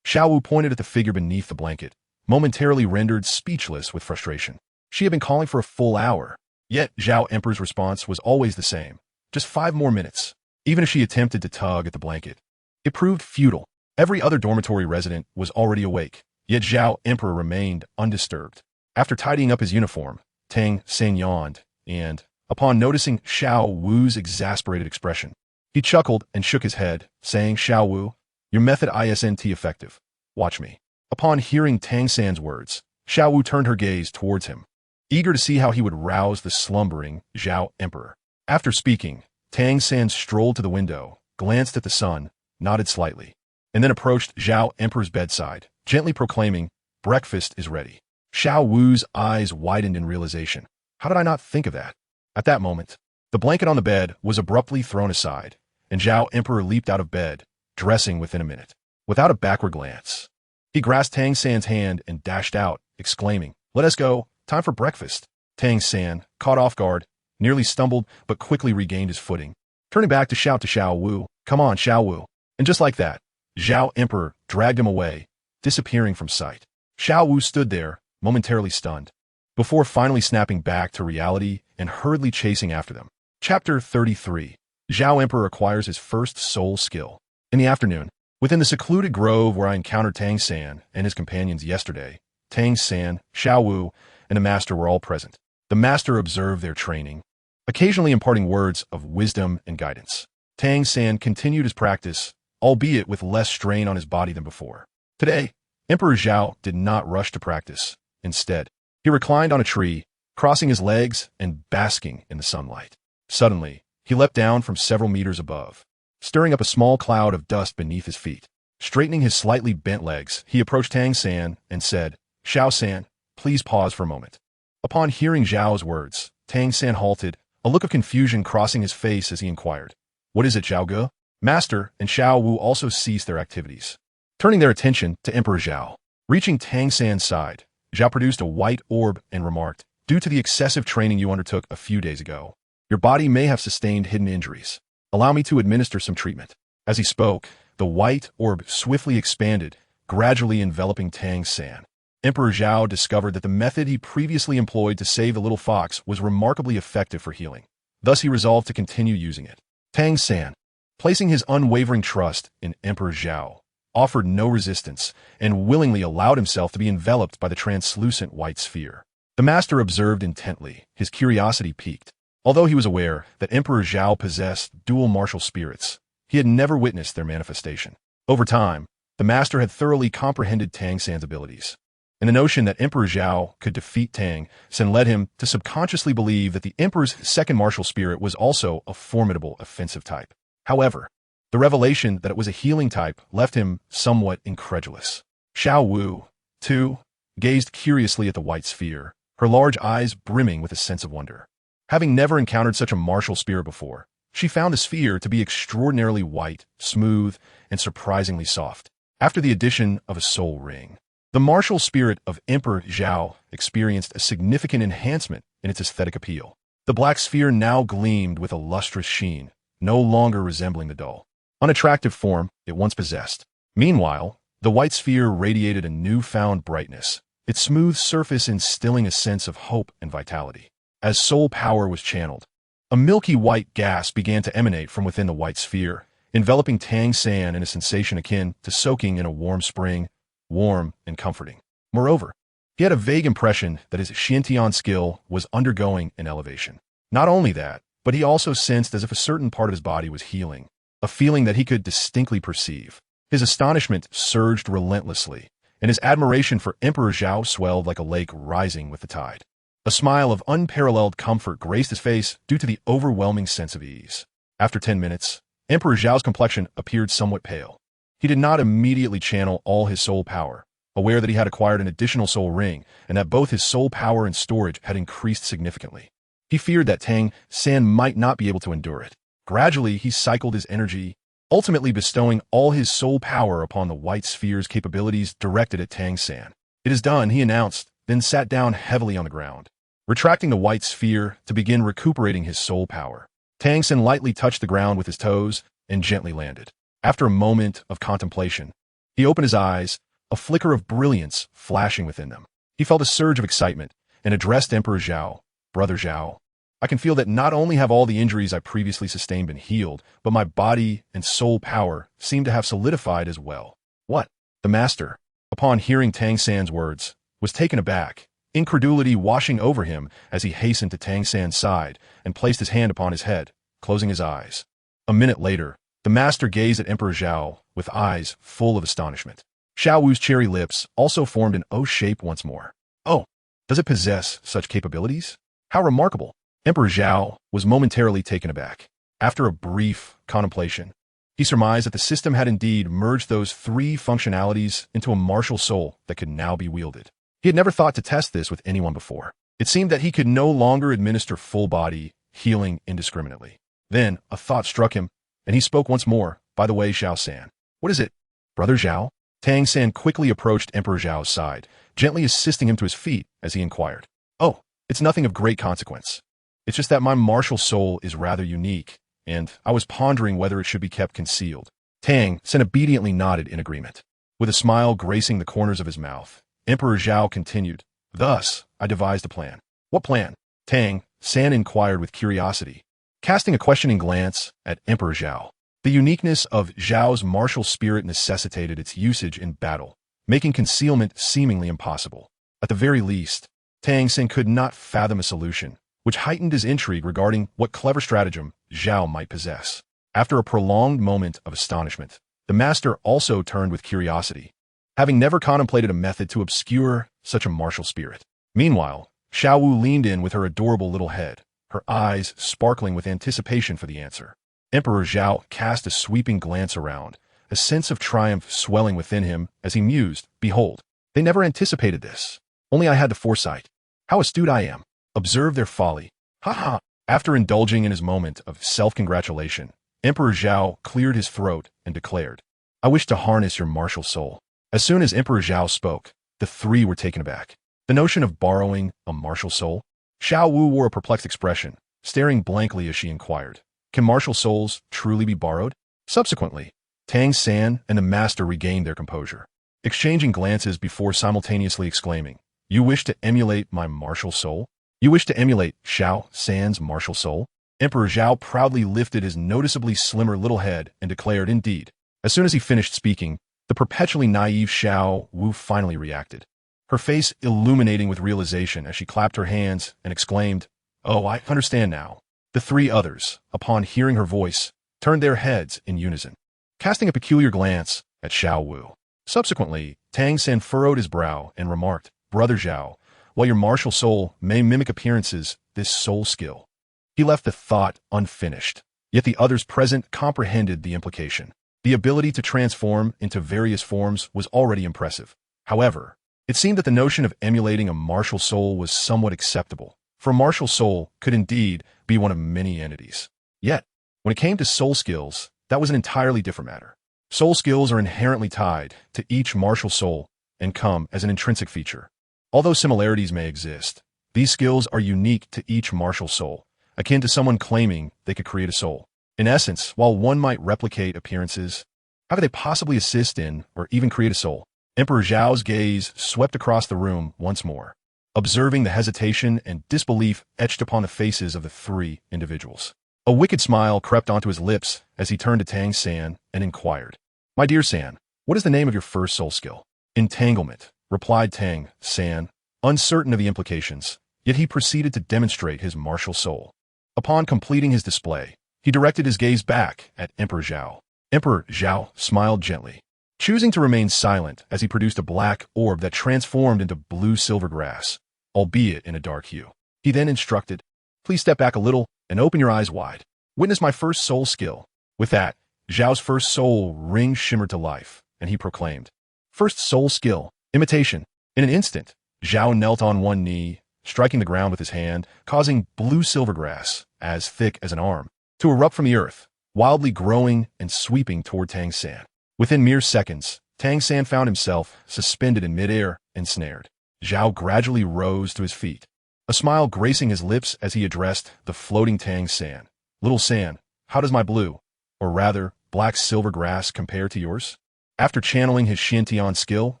Xiao Wu pointed at the figure beneath the blanket, momentarily rendered speechless with frustration. She had been calling for a full hour, yet Zhao Emperor's response was always the same. Just 5 more minutes. Even if she attempted to tug at the blanket, it proved futile. Every other dormitory resident was already awake, yet Zhao Emperor remained undisturbed. After tidying up his uniform, Tang Sen yawned, and, upon noticing Xiao Wu's exasperated expression, he chuckled and shook his head, saying, Xiao Wu, your method isn't effective. Watch me. Upon hearing Tang San's words, Xiao Wu turned her gaze towards him, eager to see how he would rouse the slumbering Zhao Emperor. After speaking, Tang San strolled to the window, glanced at the sun, nodded slightly, and then approached Zhao Emperor's bedside, gently proclaiming, breakfast is ready. Xiao Wu's eyes widened in realization. How did I not think of that? At that moment, the blanket on the bed was abruptly thrown aside, and Zhao Emperor leaped out of bed, dressing within a minute. Without a backward glance, he grasped Tang San's hand and dashed out, exclaiming, let us go, time for breakfast. Tang San, caught off guard, nearly stumbled but quickly regained his footing, turning back to shout to Xiao Wu, come on, Xiao Wu. And just like that, Zhao Emperor dragged him away, disappearing from sight. Xiao Wu stood there, momentarily stunned, before finally snapping back to reality and hurriedly chasing after them. Chapter 33. Zhao Emperor acquires his first soul skill. In the afternoon, within the secluded grove where I encountered Tang San and his companions yesterday, Tang San, Xiao Wu, and the master were all present. The master observed their training, occasionally imparting words of wisdom and guidance. Tang San continued his practice, albeit with less strain on his body than before. Today, Emperor Zhao did not rush to practice. Instead, he reclined on a tree, crossing his legs and basking in the sunlight. Suddenly, he leapt down from several meters above, stirring up a small cloud of dust beneath his feet. Straightening his slightly bent legs, he approached Tang San and said, Xiao San, please pause for a moment. Upon hearing Zhao's words, Tang San halted, a look of confusion crossing his face as he inquired, what is it, Zhao Ge? Master and Xiao Wu also ceased their activities, turning their attention to Emperor Zhao. Reaching Tang San's side, Zhao produced a white orb and remarked, due to the excessive training you undertook a few days ago, your body may have sustained hidden injuries. Allow me to administer some treatment. As he spoke, the white orb swiftly expanded, gradually enveloping Tang San. Emperor Zhao discovered that the method he previously employed to save the little fox was remarkably effective for healing. Thus he resolved to continue using it. Tang San, placing his unwavering trust in Emperor Zhao, offered no resistance and willingly allowed himself to be enveloped by the translucent white sphere. The master observed intently, his curiosity piqued. Although he was aware that Emperor Zhao possessed dual martial spirits, he had never witnessed their manifestation. Over time, the master had thoroughly comprehended Tang San's abilities, and the notion that Emperor Zhao could defeat Tang San led him to subconsciously believe that the Emperor's second martial spirit was also a formidable offensive type. However, the revelation that it was a healing type left him somewhat incredulous. Xiao Wu, too, gazed curiously at the white sphere, her large eyes brimming with a sense of wonder. Having never encountered such a martial spirit before, she found the sphere to be extraordinarily white, smooth, and surprisingly soft. After the addition of a soul ring, the martial spirit of Emperor Zhao experienced a significant enhancement in its aesthetic appeal. The black sphere now gleamed with a lustrous sheen, no longer resembling the dull, unattractive form it once possessed. Meanwhile, the white sphere radiated a newfound brightness, its smooth surface instilling a sense of hope and vitality. As soul power was channeled, a milky white gas began to emanate from within the white sphere, enveloping Tang San in a sensation akin to soaking in a warm spring, warm and comforting. Moreover, he had a vague impression that his Xiantian skill was undergoing an elevation. Not only that, but he also sensed as if a certain part of his body was healing, a feeling that he could distinctly perceive. His astonishment surged relentlessly, and his admiration for Emperor Zhao swelled like a lake rising with the tide. A smile of unparalleled comfort graced his face due to the overwhelming sense of ease. After 10 minutes, Emperor Zhao's complexion appeared somewhat pale. He did not immediately channel all his soul power, aware that he had acquired an additional soul ring and that both his soul power and storage had increased significantly. He feared that Tang San might not be able to endure it. Gradually, he cycled his energy, ultimately bestowing all his soul power upon the white sphere's capabilities directed at Tang San. "It is done," he announced, then sat down heavily on the ground, retracting the white sphere to begin recuperating his soul power. Tang San lightly touched the ground with his toes and gently landed. After a moment of contemplation, he opened his eyes, a flicker of brilliance flashing within them. He felt a surge of excitement and addressed Emperor Zhao. "Brother Zhao, I can feel that not only have all the injuries I previously sustained been healed, but my body and soul power seem to have solidified as well." "What?" The master, upon hearing Tang San's words, was taken aback, incredulity washing over him as he hastened to Tang San's side and placed his hand upon his head, closing his eyes. A minute later, the master gazed at Emperor Zhao with eyes full of astonishment. Xiao Wu's cherry lips also formed an O shape once more. "Oh, does it possess such capabilities? How remarkable!" Emperor Zhao was momentarily taken aback. After a brief contemplation, he surmised that the system had indeed merged those three functionalities into a martial soul that could now be wielded. He had never thought to test this with anyone before. It seemed that he could no longer administer full-body healing indiscriminately. Then a thought struck him, and he spoke once more. "By the way, Zhao San, what is it?" "Brother Zhao?" Tang San quickly approached Emperor Zhao's side, gently assisting him to his feet as he inquired. "Oh, it's nothing of great consequence. It's just that my martial soul is rather unique, and I was pondering whether it should be kept concealed." Tang San obediently nodded in agreement. With a smile gracing the corners of his mouth, Emperor Zhao continued, "Thus, I devised a plan." "What plan?" Tang San inquired with curiosity, casting a questioning glance at Emperor Zhao. The uniqueness of Zhao's martial spirit necessitated its usage in battle, making concealment seemingly impossible. At the very least, Tang San could not fathom a solution, which heightened his intrigue regarding what clever stratagem Zhao might possess. After a prolonged moment of astonishment, the master also turned with curiosity, having never contemplated a method to obscure such a martial spirit. Meanwhile, Xiao Wu leaned in with her adorable little head, her eyes sparkling with anticipation for the answer. Emperor Zhao cast a sweeping glance around, a sense of triumph swelling within him as he mused, "Behold, they never anticipated this. Only I had the foresight. How astute I am. Observe their folly. Ha ha." After indulging in his moment of self-congratulation, Emperor Zhao cleared his throat and declared, "I wish to harness your martial soul." As soon as Emperor Zhao spoke, the three were taken aback. The notion of borrowing a martial soul? Xiao Wu wore a perplexed expression, staring blankly as she inquired, "Can martial souls truly be borrowed?" Subsequently, Tang San and the master regained their composure, exchanging glances before simultaneously exclaiming, "You wish to emulate my martial soul? You wish to emulate Xiao San's martial soul?" Emperor Zhao proudly lifted his noticeably slimmer little head and declared, "Indeed." As soon as he finished speaking, the perpetually naive Xiao Wu finally reacted, her face illuminating with realization as she clapped her hands and exclaimed, "Oh, I understand now." The three others, upon hearing her voice, turned their heads in unison, casting a peculiar glance at Xiao Wu. Subsequently, Tang San furrowed his brow and remarked, "Brother Zhao, while your martial soul may mimic appearances, this soul skill." He left the thought unfinished, yet the others present comprehended the implication. The ability to transform into various forms was already impressive. However, it seemed that the notion of emulating a martial soul was somewhat acceptable, for a martial soul could indeed be one of many entities. Yet, when it came to soul skills, that was an entirely different matter. Soul skills are inherently tied to each martial soul and come as an intrinsic feature. Although similarities may exist, these skills are unique to each martial soul, akin to someone claiming they could create a soul. In essence, while one might replicate appearances, how could they possibly assist in or even create a soul? Emperor Zhao's gaze swept across the room once more, observing the hesitation and disbelief etched upon the faces of the three individuals. A wicked smile crept onto his lips as he turned to Tang San and inquired, "My dear San, what is the name of your first soul skill?" "Entanglement," replied Tang San, uncertain of the implications, yet he proceeded to demonstrate his martial soul. Upon completing his display, he directed his gaze back at Emperor Zhao. Emperor Zhao smiled gently, choosing to remain silent as he produced a black orb that transformed into blue-silver grass, albeit in a dark hue. He then instructed, "Please step back a little and open your eyes wide. Witness my first soul skill." With that, Zhao's first soul ring shimmered to life, and he proclaimed, "First soul skill, imitation." In an instant, Zhao knelt on one knee, striking the ground with his hand, causing blue-silver grass, as thick as an arm, to erupt from the earth, wildly growing and sweeping toward Tang San. Within mere seconds, Tang San found himself suspended in midair, ensnared. Zhao gradually rose to his feet, a smile gracing his lips as he addressed the floating Tang San. "Little San, how does my blue, or rather, black-silver grass compare to yours?" After channeling his Shintian skill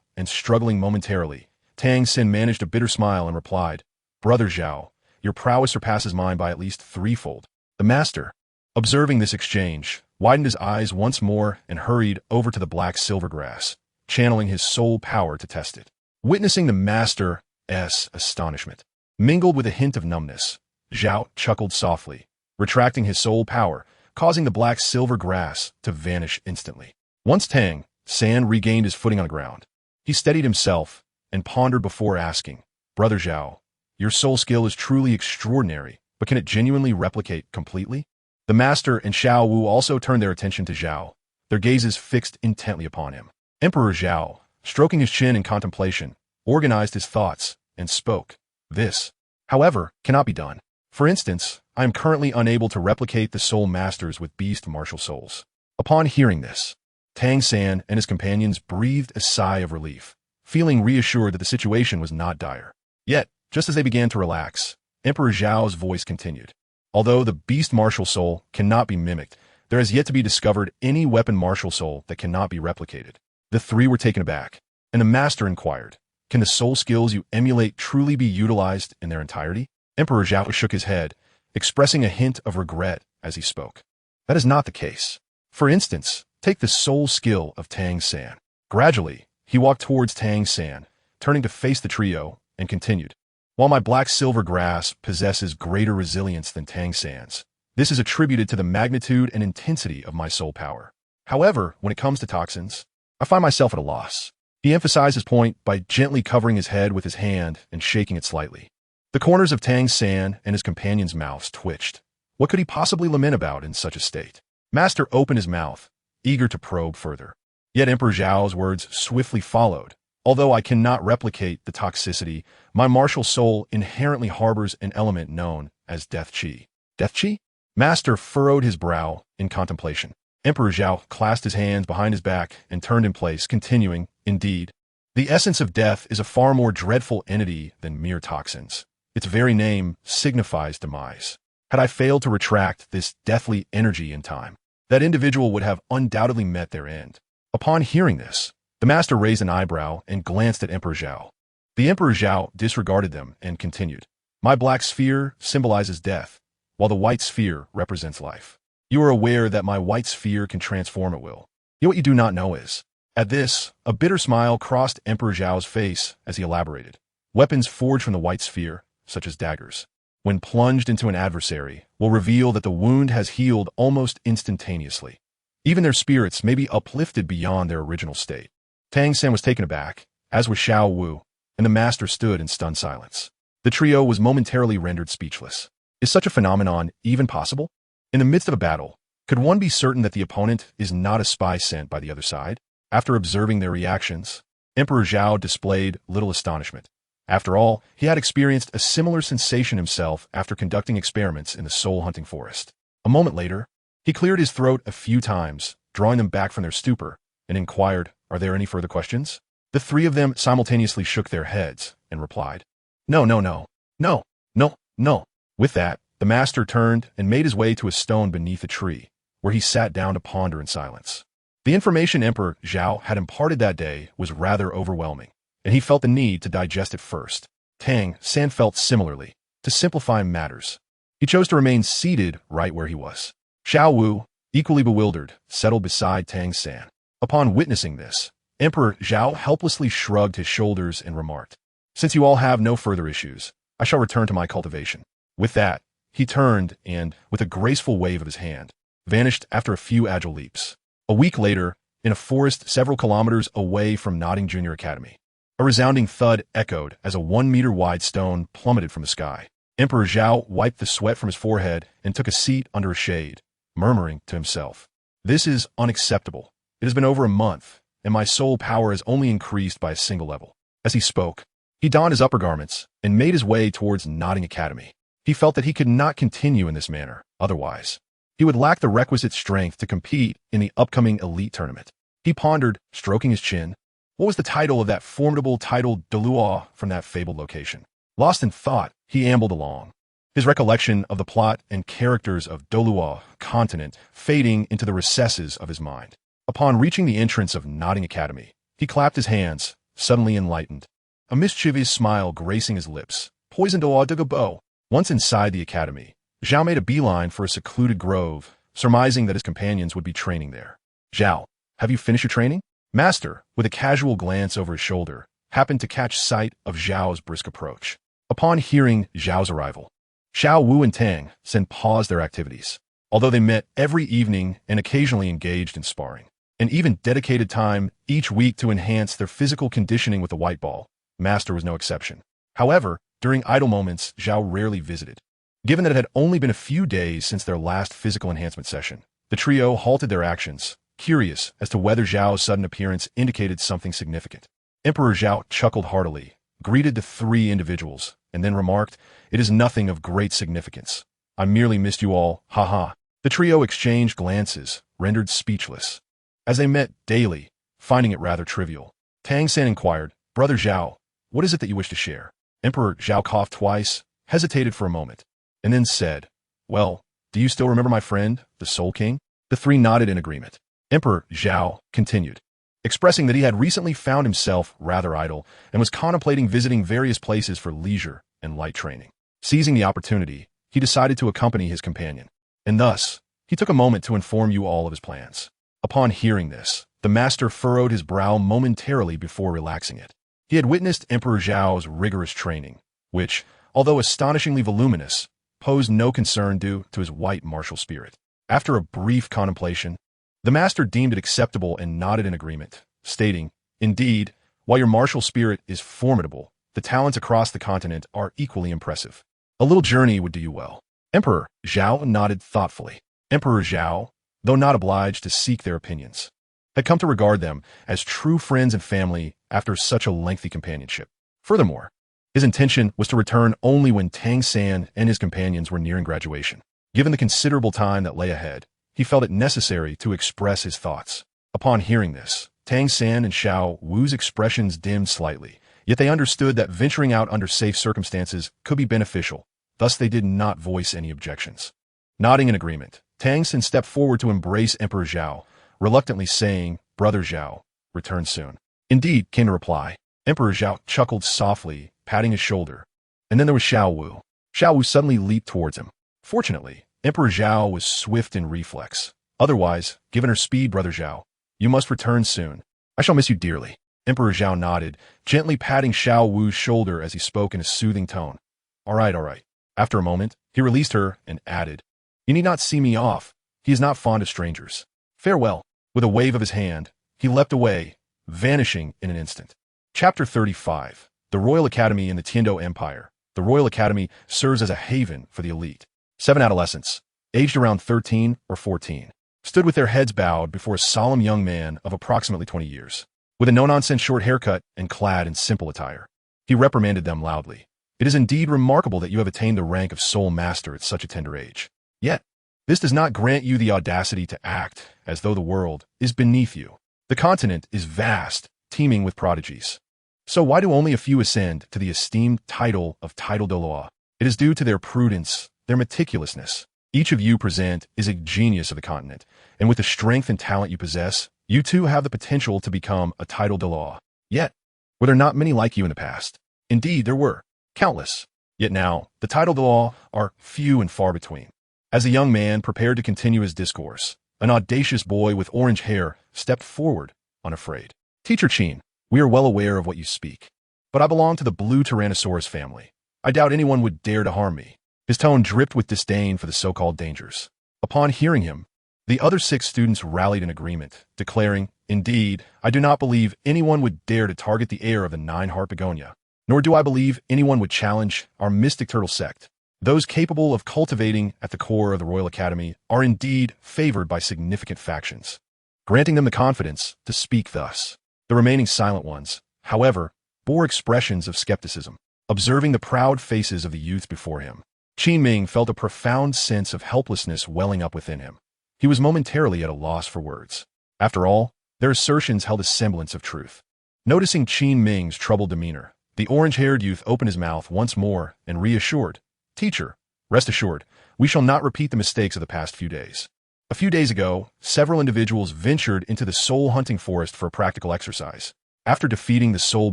and struggling momentarily, Tang San managed a bitter smile and replied, "Brother Zhao, your prowess surpasses mine by at least threefold." The master, observing this exchange, widened his eyes once more and hurried over to the black-silver grass, channeling his soul power to test it. Witnessing the master's astonishment, mingled with a hint of numbness, Zhao chuckled softly, retracting his soul power, causing the black-silver grass to vanish instantly. Once Tang San regained his footing on the ground, he steadied himself and pondered before asking, "Brother Zhao, your soul skill is truly extraordinary, but can it genuinely replicate completely?" The master and Xiao Wu also turned their attention to Zhao, their gazes fixed intently upon him. Emperor Zhao, stroking his chin in contemplation, organized his thoughts and spoke, "This, however, cannot be done. For instance, I am currently unable to replicate the soul masters with beast martial souls." Upon hearing this, Tang San and his companions breathed a sigh of relief, feeling reassured that the situation was not dire. Yet, just as they began to relax, Emperor Zhao's voice continued, "Although the beast martial soul cannot be mimicked, there has yet to be discovered any weapon martial soul that cannot be replicated." The three were taken aback, and the master inquired, "Can the soul skills you emulate truly be utilized in their entirety?" Emperor Zhao shook his head, expressing a hint of regret as he spoke. "That is not the case. For instance, take the soul skill of Tang San." Gradually, he walked towards Tang San, turning to face the trio, and continued, "While my black-silver grass possesses greater resilience than Tang San's, this is attributed to the magnitude and intensity of my soul power. However, when it comes to toxins, I find myself at a loss." He emphasized his point by gently covering his head with his hand and shaking it slightly. The corners of Tang San and his companions' mouths twitched. What could he possibly lament about in such a state? Master opened his mouth, eager to probe further. Yet Emperor Zhao's words swiftly followed. "Although I cannot replicate the toxicity, my martial soul inherently harbors an element known as death chi." "Death chi?" Master furrowed his brow in contemplation. Emperor Zhao clasped his hands behind his back and turned in place, continuing, "Indeed, the essence of death is a far more dreadful entity than mere toxins. Its very name signifies demise. Had I failed to retract this deathly energy in time, that individual would have undoubtedly met their end." Upon hearing this, the master raised an eyebrow and glanced at Emperor Zhao. The Emperor Zhao disregarded them and continued, "My black sphere symbolizes death, while the white sphere represents life. You are aware that my white sphere can transform at will. Yet what you do not know is..." At this, a bitter smile crossed Emperor Zhao's face as he elaborated. "Weapons forged from the white sphere, such as daggers, when plunged into an adversary, will reveal that the wound has healed almost instantaneously. Even their spirits may be uplifted beyond their original state." Tang San was taken aback, as was Xiao Wu, and the master stood in stunned silence. The trio was momentarily rendered speechless. Is such a phenomenon even possible? In the midst of a battle, could one be certain that the opponent is not a spy sent by the other side? After observing their reactions, Emperor Zhao displayed little astonishment. After all, he had experienced a similar sensation himself after conducting experiments in the soul-hunting forest. A moment later, he cleared his throat a few times, drawing them back from their stupor, and inquired, "Are there any further questions?" The three of them simultaneously shook their heads and replied, "No, no, no, no, no, no." With that, the master turned and made his way to a stone beneath a tree, where he sat down to ponder in silence. The information Emperor Zhao had imparted that day was rather overwhelming, and he felt the need to digest it first. Tang San felt similarly. To simplify matters, He chose to remain seated right where he was. Xiao Wu, equally bewildered, settled beside Tang San. Upon witnessing this, Emperor Zhao helplessly shrugged his shoulders and remarked, "Since you all have no further issues, I shall return to my cultivation." With that, he turned and, with a graceful wave of his hand, vanished after a few agile leaps. A week later, in a forest several kilometers away from Notting Junior Academy, a resounding thud echoed as a 1-meter-wide stone plummeted from the sky. Emperor Zhao wiped the sweat from his forehead and took a seat under a shade, murmuring to himself, "This is unacceptable. It has been over a month, and my soul power has only increased by a single level." As he spoke, he donned his upper garments and made his way towards Notting Academy. He felt that he could not continue in this manner, otherwise he would lack the requisite strength to compete in the upcoming elite tournament. He pondered, stroking his chin. What was the title of that formidable title Douluo from that fabled location? Lost in thought, he ambled along, his recollection of the plot and characters of Douluo continent fading into the recesses of his mind. Upon reaching the entrance of Notting Academy, he clapped his hands, suddenly enlightened, a mischievous smile gracing his lips. Poisoned au de gabo. Once inside the academy, Zhao made a beeline for a secluded grove, surmising that his companions would be training there. "Zhao, have you finished your training?" Master, with a casual glance over his shoulder, happened to catch sight of Zhao's brisk approach. Upon hearing Zhao's arrival, Xiao Wu and Tang San paused their activities. Although they met every evening and occasionally engaged in sparring, and even dedicated time each week to enhance their physical conditioning with the white ball, Master was no exception. However, during idle moments, Zhao rarely visited. Given that it had only been a few days since their last physical enhancement session, the trio halted their actions, curious as to whether Zhao's sudden appearance indicated something significant. Emperor Zhao chuckled heartily, greeted the three individuals, and then remarked, "It is nothing of great significance. I merely missed you all, haha." The trio exchanged glances, rendered speechless. As they met daily, finding it rather trivial, Tang San inquired, "Brother Zhao, what is it that you wish to share?" Emperor Zhao coughed twice, hesitated for a moment, and then said, "Well, do you still remember my friend, the Soul King?" The three nodded in agreement. Emperor Zhao continued, expressing that he had recently found himself rather idle and was contemplating visiting various places for leisure and light training. Seizing the opportunity, he decided to accompany his companion, and thus, he took a moment to inform you all of his plans. Upon hearing this, the master furrowed his brow momentarily before relaxing it. He had witnessed Emperor Zhao's rigorous training, which, although astonishingly voluminous, posed no concern due to his white martial spirit. After a brief contemplation, the master deemed it acceptable and nodded in agreement, stating, "Indeed, while your martial spirit is formidable, the talents across the continent are equally impressive. A little journey would do you well." Emperor Zhao nodded thoughtfully. Emperor Zhao, though not obliged to seek their opinions, had come to regard them as true friends and family after such a lengthy companionship. Furthermore, his intention was to return only when Tang San and his companions were nearing graduation. Given the considerable time that lay ahead, he felt it necessary to express his thoughts. Upon hearing this, Tang San and Xiao Wu's expressions dimmed slightly, yet they understood that venturing out under safe circumstances could be beneficial, thus they did not voice any objections. Nodding in agreement, Tang San stepped forward to embrace Emperor Zhao, reluctantly saying, "Brother Zhao, return soon." "Indeed," came the reply. Emperor Zhao chuckled softly, patting his shoulder. And then there was Xiao Wu. Xiao Wu suddenly leaped towards him. Fortunately, Emperor Zhao was swift in reflex. Otherwise, given her speed, Brother Zhao, you must return soon. I shall miss you dearly. Emperor Zhao nodded, gently patting Xiao Wu's shoulder as he spoke in a soothing tone. All right, all right. After a moment, he released her and added, "You need not see me off. He is not fond of strangers. Farewell." With a wave of his hand, he leapt away, vanishing in an instant. Chapter 35. The Royal Academy in the Tiando Empire. The Royal Academy serves as a haven for the elite. 7 adolescents, aged around 13 or 14, stood with their heads bowed before a solemn young man of approximately 20 years. With a no-nonsense short haircut and clad in simple attire, he reprimanded them loudly. "It is indeed remarkable that you have attained the rank of Soul Master at such a tender age. Yet, this does not grant you the audacity to act as though the world is beneath you. The continent is vast, teeming with prodigies. So why do only a few ascend to the esteemed title of Title Douluo? It is due to their prudence, their meticulousness. Each of you present is a genius of the continent, and with the strength and talent you possess, you too have the potential to become a Title Douluo. Yet, were there not many like you in the past? Indeed, there were. Countless. Yet now, the title of the law are few and far between. As the young man prepared to continue his discourse, an audacious boy with orange hair stepped forward, unafraid. Teacher Chin, we are well aware of what you speak. But I belong to the blue Tyrannosaurus family. I doubt anyone would dare to harm me. His tone dripped with disdain for the so-called dangers. Upon hearing him, the other 6 students rallied in agreement, declaring, "Indeed, I do not believe anyone would dare to target the heir of the 9-heart begonia. Nor do I believe anyone would challenge our mystic turtle sect. Those capable of cultivating at the core of the Royal Academy are indeed favored by significant factions, granting them the confidence to speak thus." The remaining silent ones, however, bore expressions of skepticism, observing the proud faces of the youths before him. Qin Ming felt a profound sense of helplessness welling up within him. He was momentarily at a loss for words. After all, their assertions held a semblance of truth. Noticing Qin Ming's troubled demeanor, the orange-haired youth opened his mouth once more and reassured, "Teacher, rest assured, we shall not repeat the mistakes of the past few days. A few days ago, several individuals ventured into the soul-hunting forest for a practical exercise. After defeating the soul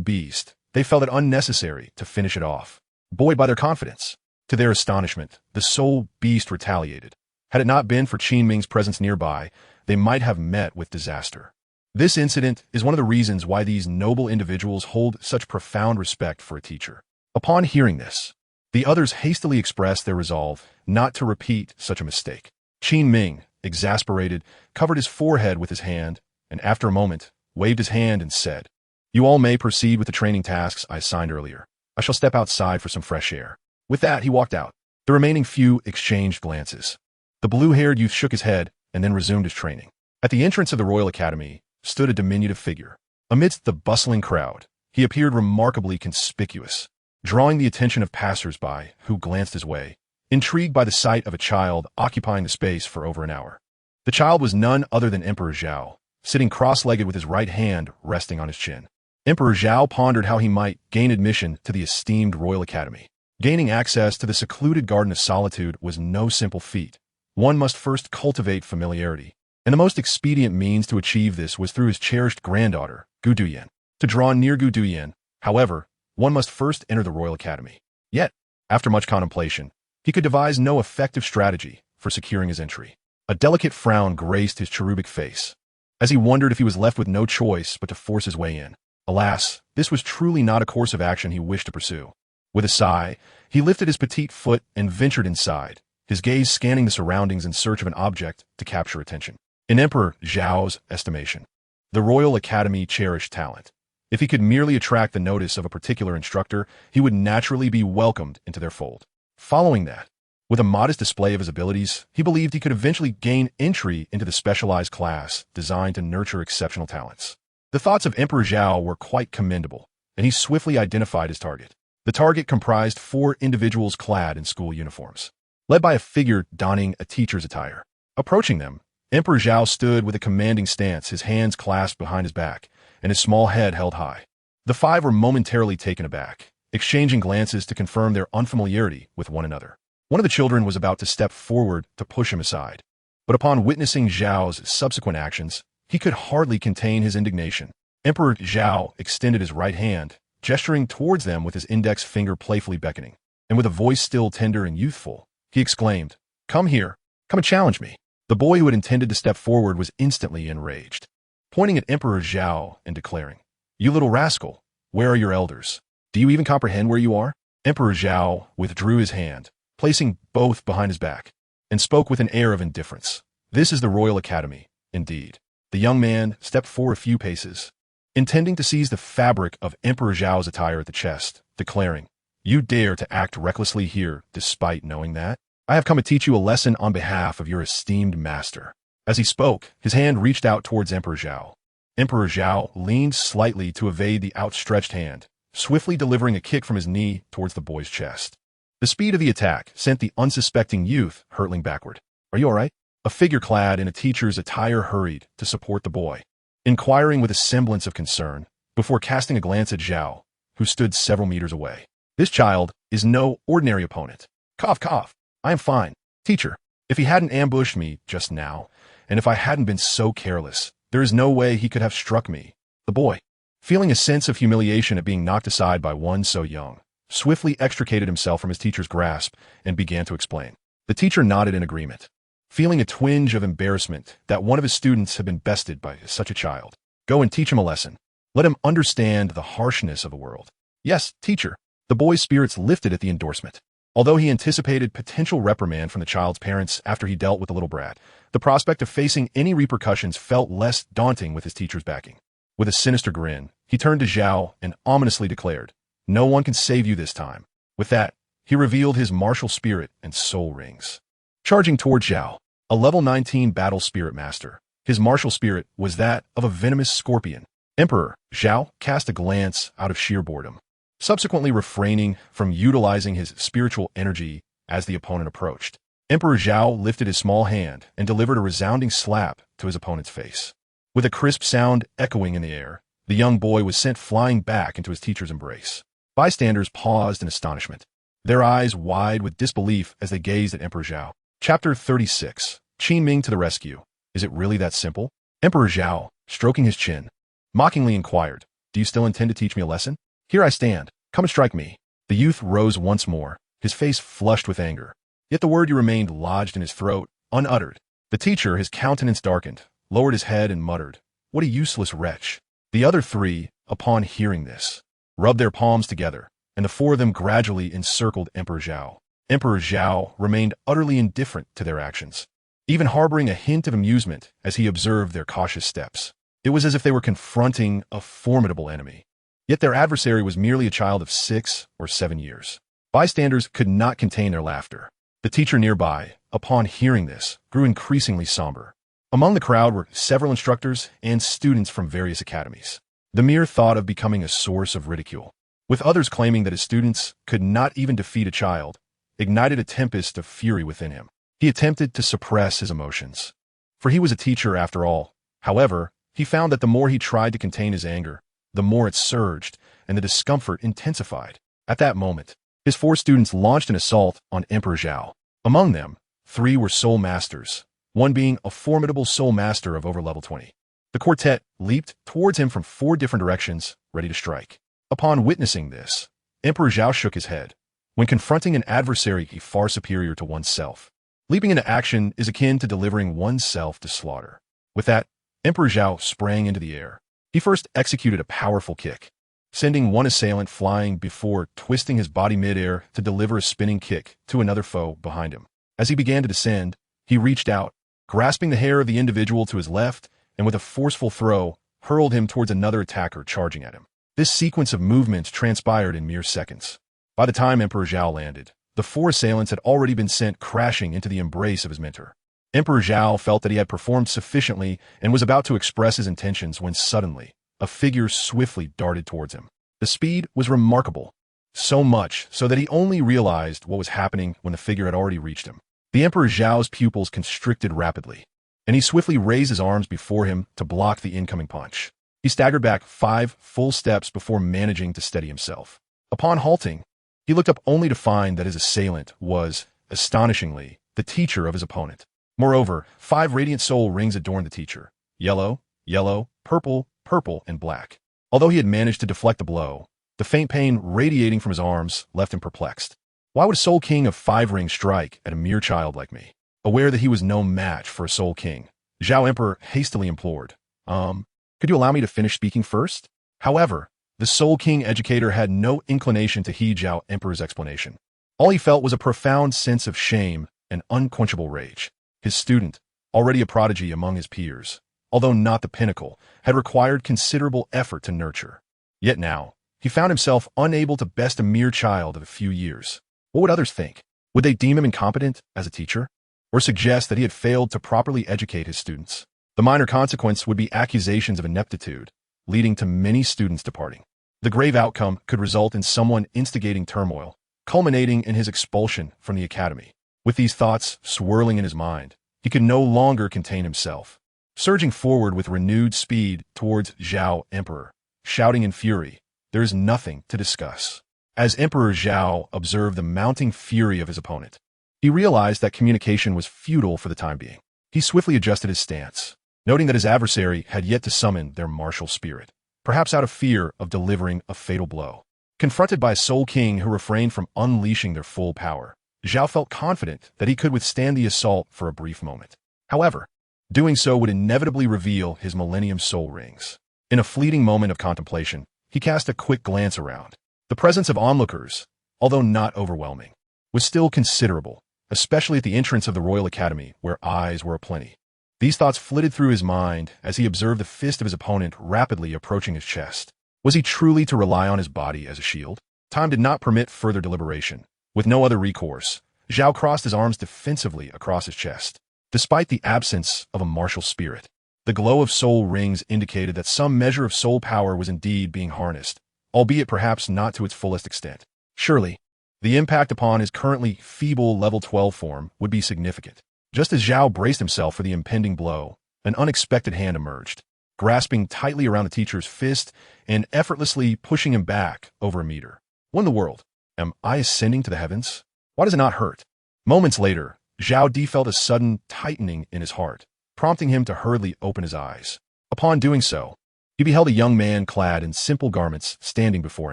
beast, they felt it unnecessary to finish it off, buoyed by their confidence. To their astonishment, the soul beast retaliated. Had it not been for Qin Ming's presence nearby, they might have met with disaster. This incident is one of the reasons why these noble individuals hold such profound respect for a teacher." Upon hearing this, the others hastily expressed their resolve not to repeat such a mistake. Qin Ming, exasperated, covered his forehead with his hand, and after a moment, waved his hand and said, "You all may proceed with the training tasks I assigned earlier. I shall step outside for some fresh air." With that, he walked out. The remaining few exchanged glances. The blue-haired youth shook his head and then resumed his training. At the entrance of the Royal Academy stood a diminutive figure. Amidst the bustling crowd, he appeared remarkably conspicuous, drawing the attention of passers-by who glanced his way, intrigued by the sight of a child occupying the space for over an hour. The child was none other than Emperor Zhao, sitting cross-legged with his right hand resting on his chin. Emperor Zhao pondered how he might gain admission to the esteemed Royal Academy. Gaining access to the secluded Garden of Solitude was no simple feat. One must first cultivate familiarity, and the most expedient means to achieve this was through his cherished granddaughter, Gu Duyan. To draw near Gu Duyan, however, one must first enter the Royal Academy. Yet, after much contemplation, he could devise no effective strategy for securing his entry. A delicate frown graced his cherubic face, as he wondered if he was left with no choice but to force his way in. Alas, this was truly not a course of action he wished to pursue. With a sigh, he lifted his petite foot and ventured inside, his gaze scanning the surroundings in search of an object to capture attention. In Emperor Zhao's estimation, the Royal Academy cherished talent. If he could merely attract the notice of a particular instructor, he would naturally be welcomed into their fold. Following that, with a modest display of his abilities, he believed he could eventually gain entry into the specialized class designed to nurture exceptional talents. The thoughts of Emperor Zhao were quite commendable, and he swiftly identified his target. The target comprised 4 individuals clad in school uniforms, led by a figure donning a teacher's attire. Approaching them, Emperor Zhao stood with a commanding stance, his hands clasped behind his back, and his small head held high. The 5 were momentarily taken aback, exchanging glances to confirm their unfamiliarity with one another. One of the children was about to step forward to push him aside, but upon witnessing Zhao's subsequent actions, he could hardly contain his indignation. Emperor Zhao extended his right hand, gesturing towards them with his index finger playfully beckoning, and with a voice still tender and youthful, he exclaimed, "Come here, come and challenge me." The boy who had intended to step forward was instantly enraged, pointing at Emperor Zhao and declaring, "You little rascal, where are your elders? Do you even comprehend where you are?" Emperor Zhao withdrew his hand, placing both behind his back, and spoke with an air of indifference. "This is the Royal Academy, indeed." The young man stepped forward a few paces, intending to seize the fabric of Emperor Zhao's attire at the chest, declaring, "You dare to act recklessly here despite knowing that? I have come to teach you a lesson on behalf of your esteemed master." As he spoke, his hand reached out towards Emperor Zhao. Emperor Zhao leaned slightly to evade the outstretched hand, swiftly delivering a kick from his knee towards the boy's chest. The speed of the attack sent the unsuspecting youth hurtling backward. "Are you all right?" A figure clad in a teacher's attire hurried to support the boy, inquiring with a semblance of concern, before casting a glance at Zhao, who stood several meters away. "This child is no ordinary opponent. Cough, cough. I am fine. Teacher, if he hadn't ambushed me just now, and if I hadn't been so careless, there is no way he could have struck me." The boy, feeling a sense of humiliation at being knocked aside by one so young, swiftly extricated himself from his teacher's grasp and began to explain. The teacher nodded in agreement, feeling a twinge of embarrassment that one of his students had been bested by such a child. Go and teach him a lesson. Let him understand the harshness of the world. Yes, teacher. The boy's spirits lifted at the endorsement. Although he anticipated potential reprimand from the child's parents after he dealt with the little brat, the prospect of facing any repercussions felt less daunting with his teacher's backing. With a sinister grin, he turned to Zhao and ominously declared, "No one can save you this time." With that, he revealed his martial spirit and soul rings. Charging toward Zhao, a level 19 battle spirit master, his martial spirit was that of a venomous scorpion. Emperor Zhao cast a glance out of sheer boredom, subsequently refraining from utilizing his spiritual energy as the opponent approached. Emperor Zhao lifted his small hand and delivered a resounding slap to his opponent's face. With a crisp sound echoing in the air, the young boy was sent flying back into his teacher's embrace. Bystanders paused in astonishment, their eyes wide with disbelief as they gazed at Emperor Zhao. Chapter 36. Qin Ming to the rescue. Is it really that simple? Emperor Zhao, stroking his chin, mockingly inquired, "Do you still intend to teach me a lesson? Here I stand. Come and strike me." The youth rose once more, his face flushed with anger. Yet the word remained lodged in his throat, unuttered. The teacher, his countenance darkened, lowered his head and muttered, "What a useless wretch." The other three, upon hearing this, rubbed their palms together, and the four of them gradually encircled Emperor Zhao. Emperor Zhao remained utterly indifferent to their actions, even harboring a hint of amusement as he observed their cautious steps. It was as if they were confronting a formidable enemy. Yet their adversary was merely a child of 6 or 7 years. Bystanders could not contain their laughter. The teacher nearby, upon hearing this, grew increasingly somber. Among the crowd were several instructors and students from various academies. The mere thought of becoming a source of ridicule, with others claiming that his students could not even defeat a child, ignited a tempest of fury within him. He attempted to suppress his emotions, for he was a teacher after all. However, he found that the more he tried to contain his anger, the more it surged and the discomfort intensified. At that moment, his 4 students launched an assault on Emperor Zhao. Among them, 3 were soul masters, one being a formidable soul master of over level 20. The quartet leaped towards him from 4 different directions, ready to strike. Upon witnessing this, Emperor Zhao shook his head. When confronting an adversary far superior to oneself, leaping into action is akin to delivering oneself to slaughter. With that, Emperor Zhao sprang into the air. He first executed a powerful kick, sending one assailant flying before twisting his body mid-air to deliver a spinning kick to another foe behind him. As he began to descend, he reached out, grasping the hair of the individual to his left, and with a forceful throw, hurled him towards another attacker charging at him. This sequence of movements transpired in mere seconds. By the time Emperor Zhao landed, the 4 assailants had already been sent crashing into the embrace of his mentor. Emperor Zhao felt that he had performed sufficiently and was about to express his intentions when suddenly, a figure swiftly darted towards him. The speed was remarkable, so much so that he only realized what was happening when the figure had already reached him. The Emperor Zhao's pupils constricted rapidly, and he swiftly raised his arms before him to block the incoming punch. He staggered back 5 full steps before managing to steady himself. Upon halting, he looked up only to find that his assailant was, astonishingly, the teacher of his opponent. Moreover, 5 radiant soul rings adorned the teacher: yellow, yellow, purple, purple, and black. Although he had managed to deflect the blow, the faint pain radiating from his arms left him perplexed. Why would a soul king of 5 rings strike at a mere child like me? Aware that he was no match for a soul king, Zhao Emperor hastily implored, could you allow me to finish speaking first? However, the Soul King educator had no inclination to heed Zhao Emperor's explanation. All he felt was a profound sense of shame and unquenchable rage. His student, already a prodigy among his peers, although not the pinnacle, had required considerable effort to nurture. Yet now, he found himself unable to best a mere child of a few years. What would others think? Would they deem him incompetent as a teacher? Or suggest that he had failed to properly educate his students? The minor consequence would be accusations of ineptitude, leading to many students departing. The grave outcome could result in someone instigating turmoil, culminating in his expulsion from the academy. With these thoughts swirling in his mind, he could no longer contain himself. Surging forward with renewed speed towards Zhao Emperor, shouting in fury, "There is nothing to discuss." As Emperor Zhao observed the mounting fury of his opponent, he realized that communication was futile for the time being. He swiftly adjusted his stance, noting that his adversary had yet to summon their martial spirit, perhaps out of fear of delivering a fatal blow. Confronted by a Soul King who refrained from unleashing their full power, Zhao felt confident that he could withstand the assault for a brief moment. However, doing so would inevitably reveal his Millennium Soul Rings. In a fleeting moment of contemplation, he cast a quick glance around. The presence of onlookers, although not overwhelming, was still considerable, especially at the entrance of the Royal Academy, where eyes were aplenty. These thoughts flitted through his mind as he observed the fist of his opponent rapidly approaching his chest. Was he truly to rely on his body as a shield? Time did not permit further deliberation. With no other recourse, Zhao crossed his arms defensively across his chest. Despite the absence of a martial spirit, the glow of soul rings indicated that some measure of soul power was indeed being harnessed, albeit perhaps not to its fullest extent. Surely, the impact upon his currently feeble level 12 form would be significant. Just as Zhao braced himself for the impending blow, an unexpected hand emerged, grasping tightly around the teacher's fist and effortlessly pushing him back over a meter. What in the world? Am I ascending to the heavens? Why does it not hurt? Moments later, Zhao felt a sudden tightening in his heart, prompting him to hurriedly open his eyes. Upon doing so, he beheld a young man clad in simple garments standing before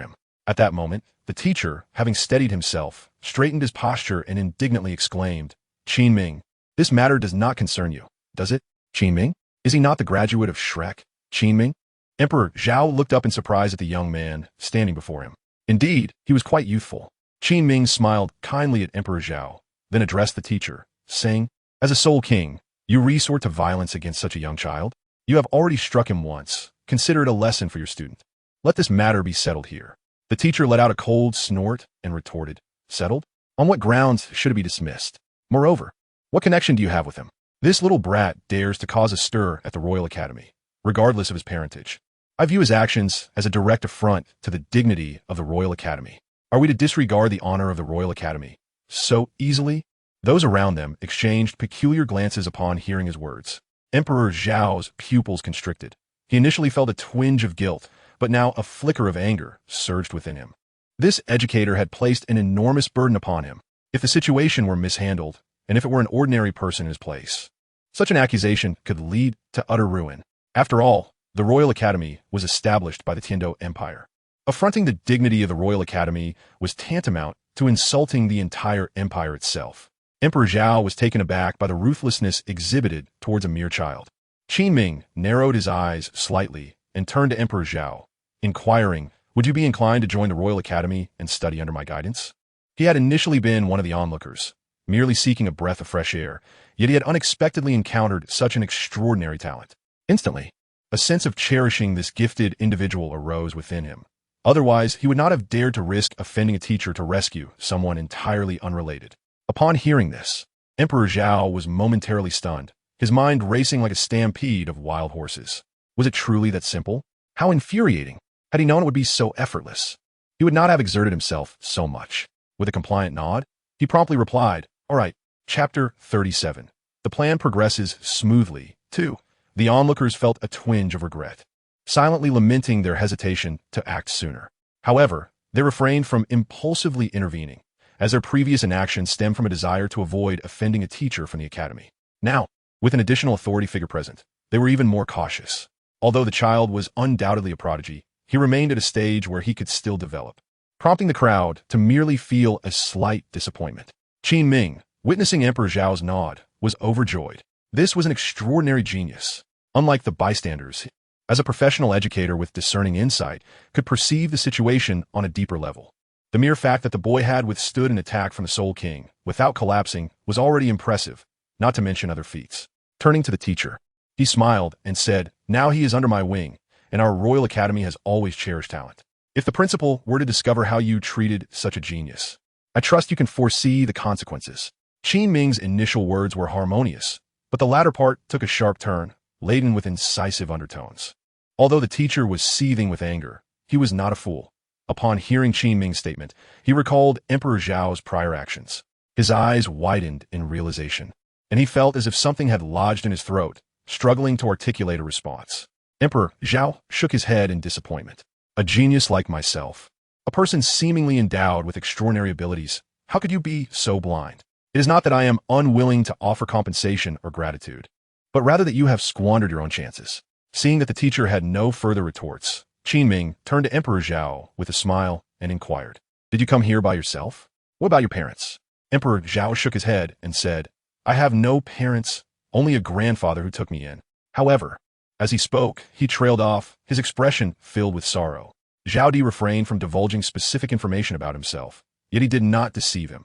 him. At that moment, the teacher, having steadied himself, straightened his posture and indignantly exclaimed, "Qin Ming, this matter does not concern you, does it? Qin Ming? Is he not the graduate of Shrek? Qin Ming?" Emperor Zhao looked up in surprise at the young man standing before him. Indeed, he was quite youthful. Qin Ming smiled kindly at Emperor Zhao, then addressed the teacher, saying, "As a Soul King, you resort to violence against such a young child? You have already struck him once. Consider it a lesson for your student. Let this matter be settled here." The teacher let out a cold snort and retorted, "Settled? On what grounds should it be dismissed? Moreover, what connection do you have with him? This little brat dares to cause a stir at the Royal Academy, regardless of his parentage. I view his actions as a direct affront to the dignity of the Royal Academy. Are we to disregard the honor of the Royal Academy so easily?" Those around them exchanged peculiar glances upon hearing his words. Emperor Zhao's pupils constricted. He initially felt a twinge of guilt, but now a flicker of anger surged within him. This educator had placed an enormous burden upon him. If the situation were mishandled, and if it were an ordinary person in his place, such an accusation could lead to utter ruin. After all, the Royal Academy was established by the Tiando Empire. Affronting the dignity of the Royal Academy was tantamount to insulting the entire empire itself. Emperor Zhao was taken aback by the ruthlessness exhibited towards a mere child. Qin Ming narrowed his eyes slightly and turned to Emperor Zhao, inquiring, "Would you be inclined to join the Royal Academy and study under my guidance?" He had initially been one of the onlookers, merely seeking a breath of fresh air, yet he had unexpectedly encountered such an extraordinary talent. Instantly, a sense of cherishing this gifted individual arose within him. Otherwise, he would not have dared to risk offending a teacher to rescue someone entirely unrelated. Upon hearing this, Emperor Zhao was momentarily stunned, his mind racing like a stampede of wild horses. Was it truly that simple? How infuriating! Had he known it would be so effortless, he would not have exerted himself so much. With a compliant nod, he promptly replied, "All right." Chapter 37. The plan progresses smoothly, too. The onlookers felt a twinge of regret, silently lamenting their hesitation to act sooner. However, they refrained from impulsively intervening, as their previous inaction stemmed from a desire to avoid offending a teacher from the academy. Now, with an additional authority figure present, they were even more cautious. Although the child was undoubtedly a prodigy, he remained at a stage where he could still develop, prompting the crowd to merely feel a slight disappointment. Qin Ming, witnessing Emperor Zhao's nod, was overjoyed. This was an extraordinary genius. Unlike the bystanders, as a professional educator with discerning insight, could perceive the situation on a deeper level. The mere fact that the boy had withstood an attack from the Soul King without collapsing was already impressive, not to mention other feats. Turning to the teacher, he smiled and said, "Now he is under my wing, and our Royal Academy has always cherished talent. If the principal were to discover how you treated such a genius, I trust you can foresee the consequences." Qin Ming's initial words were harmonious, but the latter part took a sharp turn, laden with incisive undertones. Although the teacher was seething with anger, he was not a fool. Upon hearing Qin Ming's statement, he recalled Emperor Zhao's prior actions. His eyes widened in realization, and he felt as if something had lodged in his throat, struggling to articulate a response. Emperor Zhao shook his head in disappointment. "A genius like myself, a person seemingly endowed with extraordinary abilities, how could you be so blind? It is not that I am unwilling to offer compensation or gratitude, but rather that you have squandered your own chances." Seeing that the teacher had no further retorts, Qin Ming turned to Emperor Zhao with a smile and inquired, "Did you come here by yourself? What about your parents?" Emperor Zhao shook his head and said, "I have no parents, only a grandfather who took me in." However, as he spoke, he trailed off, his expression filled with sorrow. Zhao Di refrained from divulging specific information about himself, yet he did not deceive him.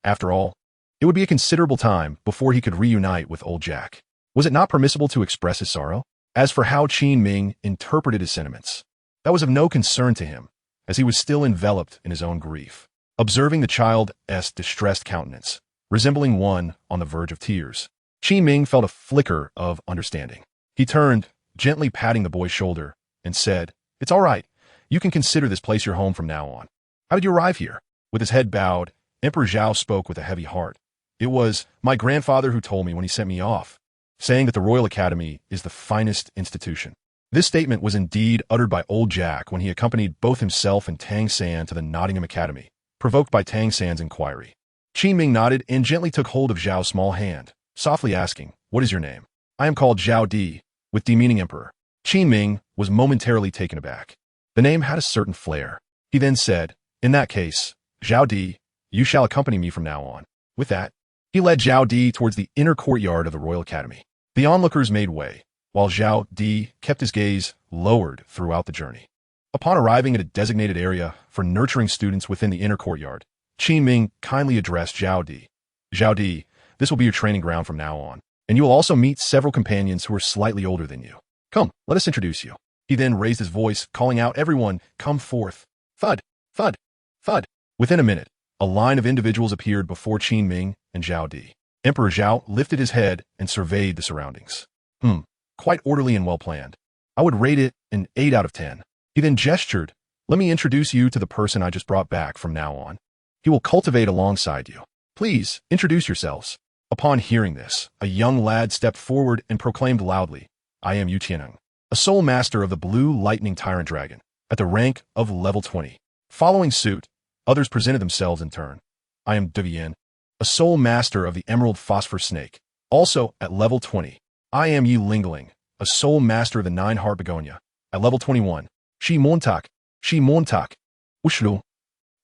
After all, it would be a considerable time before he could reunite with old Jack. Was it not permissible to express his sorrow? As for how Qin Ming interpreted his sentiments, that was of no concern to him, as he was still enveloped in his own grief. Observing the child's distressed countenance, resembling one on the verge of tears, Qin Ming felt a flicker of understanding. He turned, gently patting the boy's shoulder, and said, "It's all right. You can consider this place your home from now on. How did you arrive here?" With his head bowed, Emperor Zhao spoke with a heavy heart. "It was my grandfather who told me when he sent me off, saying that the Royal Academy is the finest institution." This statement was indeed uttered by old Jack when he accompanied both himself and Tang San to the Nottingham Academy, provoked by Tang San's inquiry. Qin Ming nodded and gently took hold of Zhao's small hand, softly asking, "What is your name?" "I am called Zhao Di, with Di meaning emperor." Qin Ming was momentarily taken aback. The name had a certain flair. He then said, "In that case, Zhao Di, you shall accompany me from now on." With that, he led Zhao Di towards the inner courtyard of the Royal Academy. The onlookers made way, while Zhao Di kept his gaze lowered throughout the journey. Upon arriving at a designated area for nurturing students within the inner courtyard, Qin Ming kindly addressed Zhao Di. "Zhao Di, this will be your training ground from now on, and you will also meet several companions who are slightly older than you. Come, let us introduce you." He then raised his voice, calling out, "Everyone, come forth." Thud, thud, thud. Within a minute, a line of individuals appeared before Qin Ming and Zhao Di. Emperor Zhao lifted his head and surveyed the surroundings. Quite orderly and well-planned. I would rate it an 8 out of 10. He then gestured, "Let me introduce you to the person I just brought back from now on. He will cultivate alongside you. Please, introduce yourselves." Upon hearing this, a young lad stepped forward and proclaimed loudly, "I am Yu Tianeng, a soul master of the Blue Lightning Tyrant Dragon, at the rank of level 20. Following suit, others presented themselves in turn. "I am Devian, a soul master of the Emerald Phosphor Snake, also at level 20. "I am Yi Lingling, a soul master of the Nine Heart Begonia, at level 21. Shi Montak, Ushlu."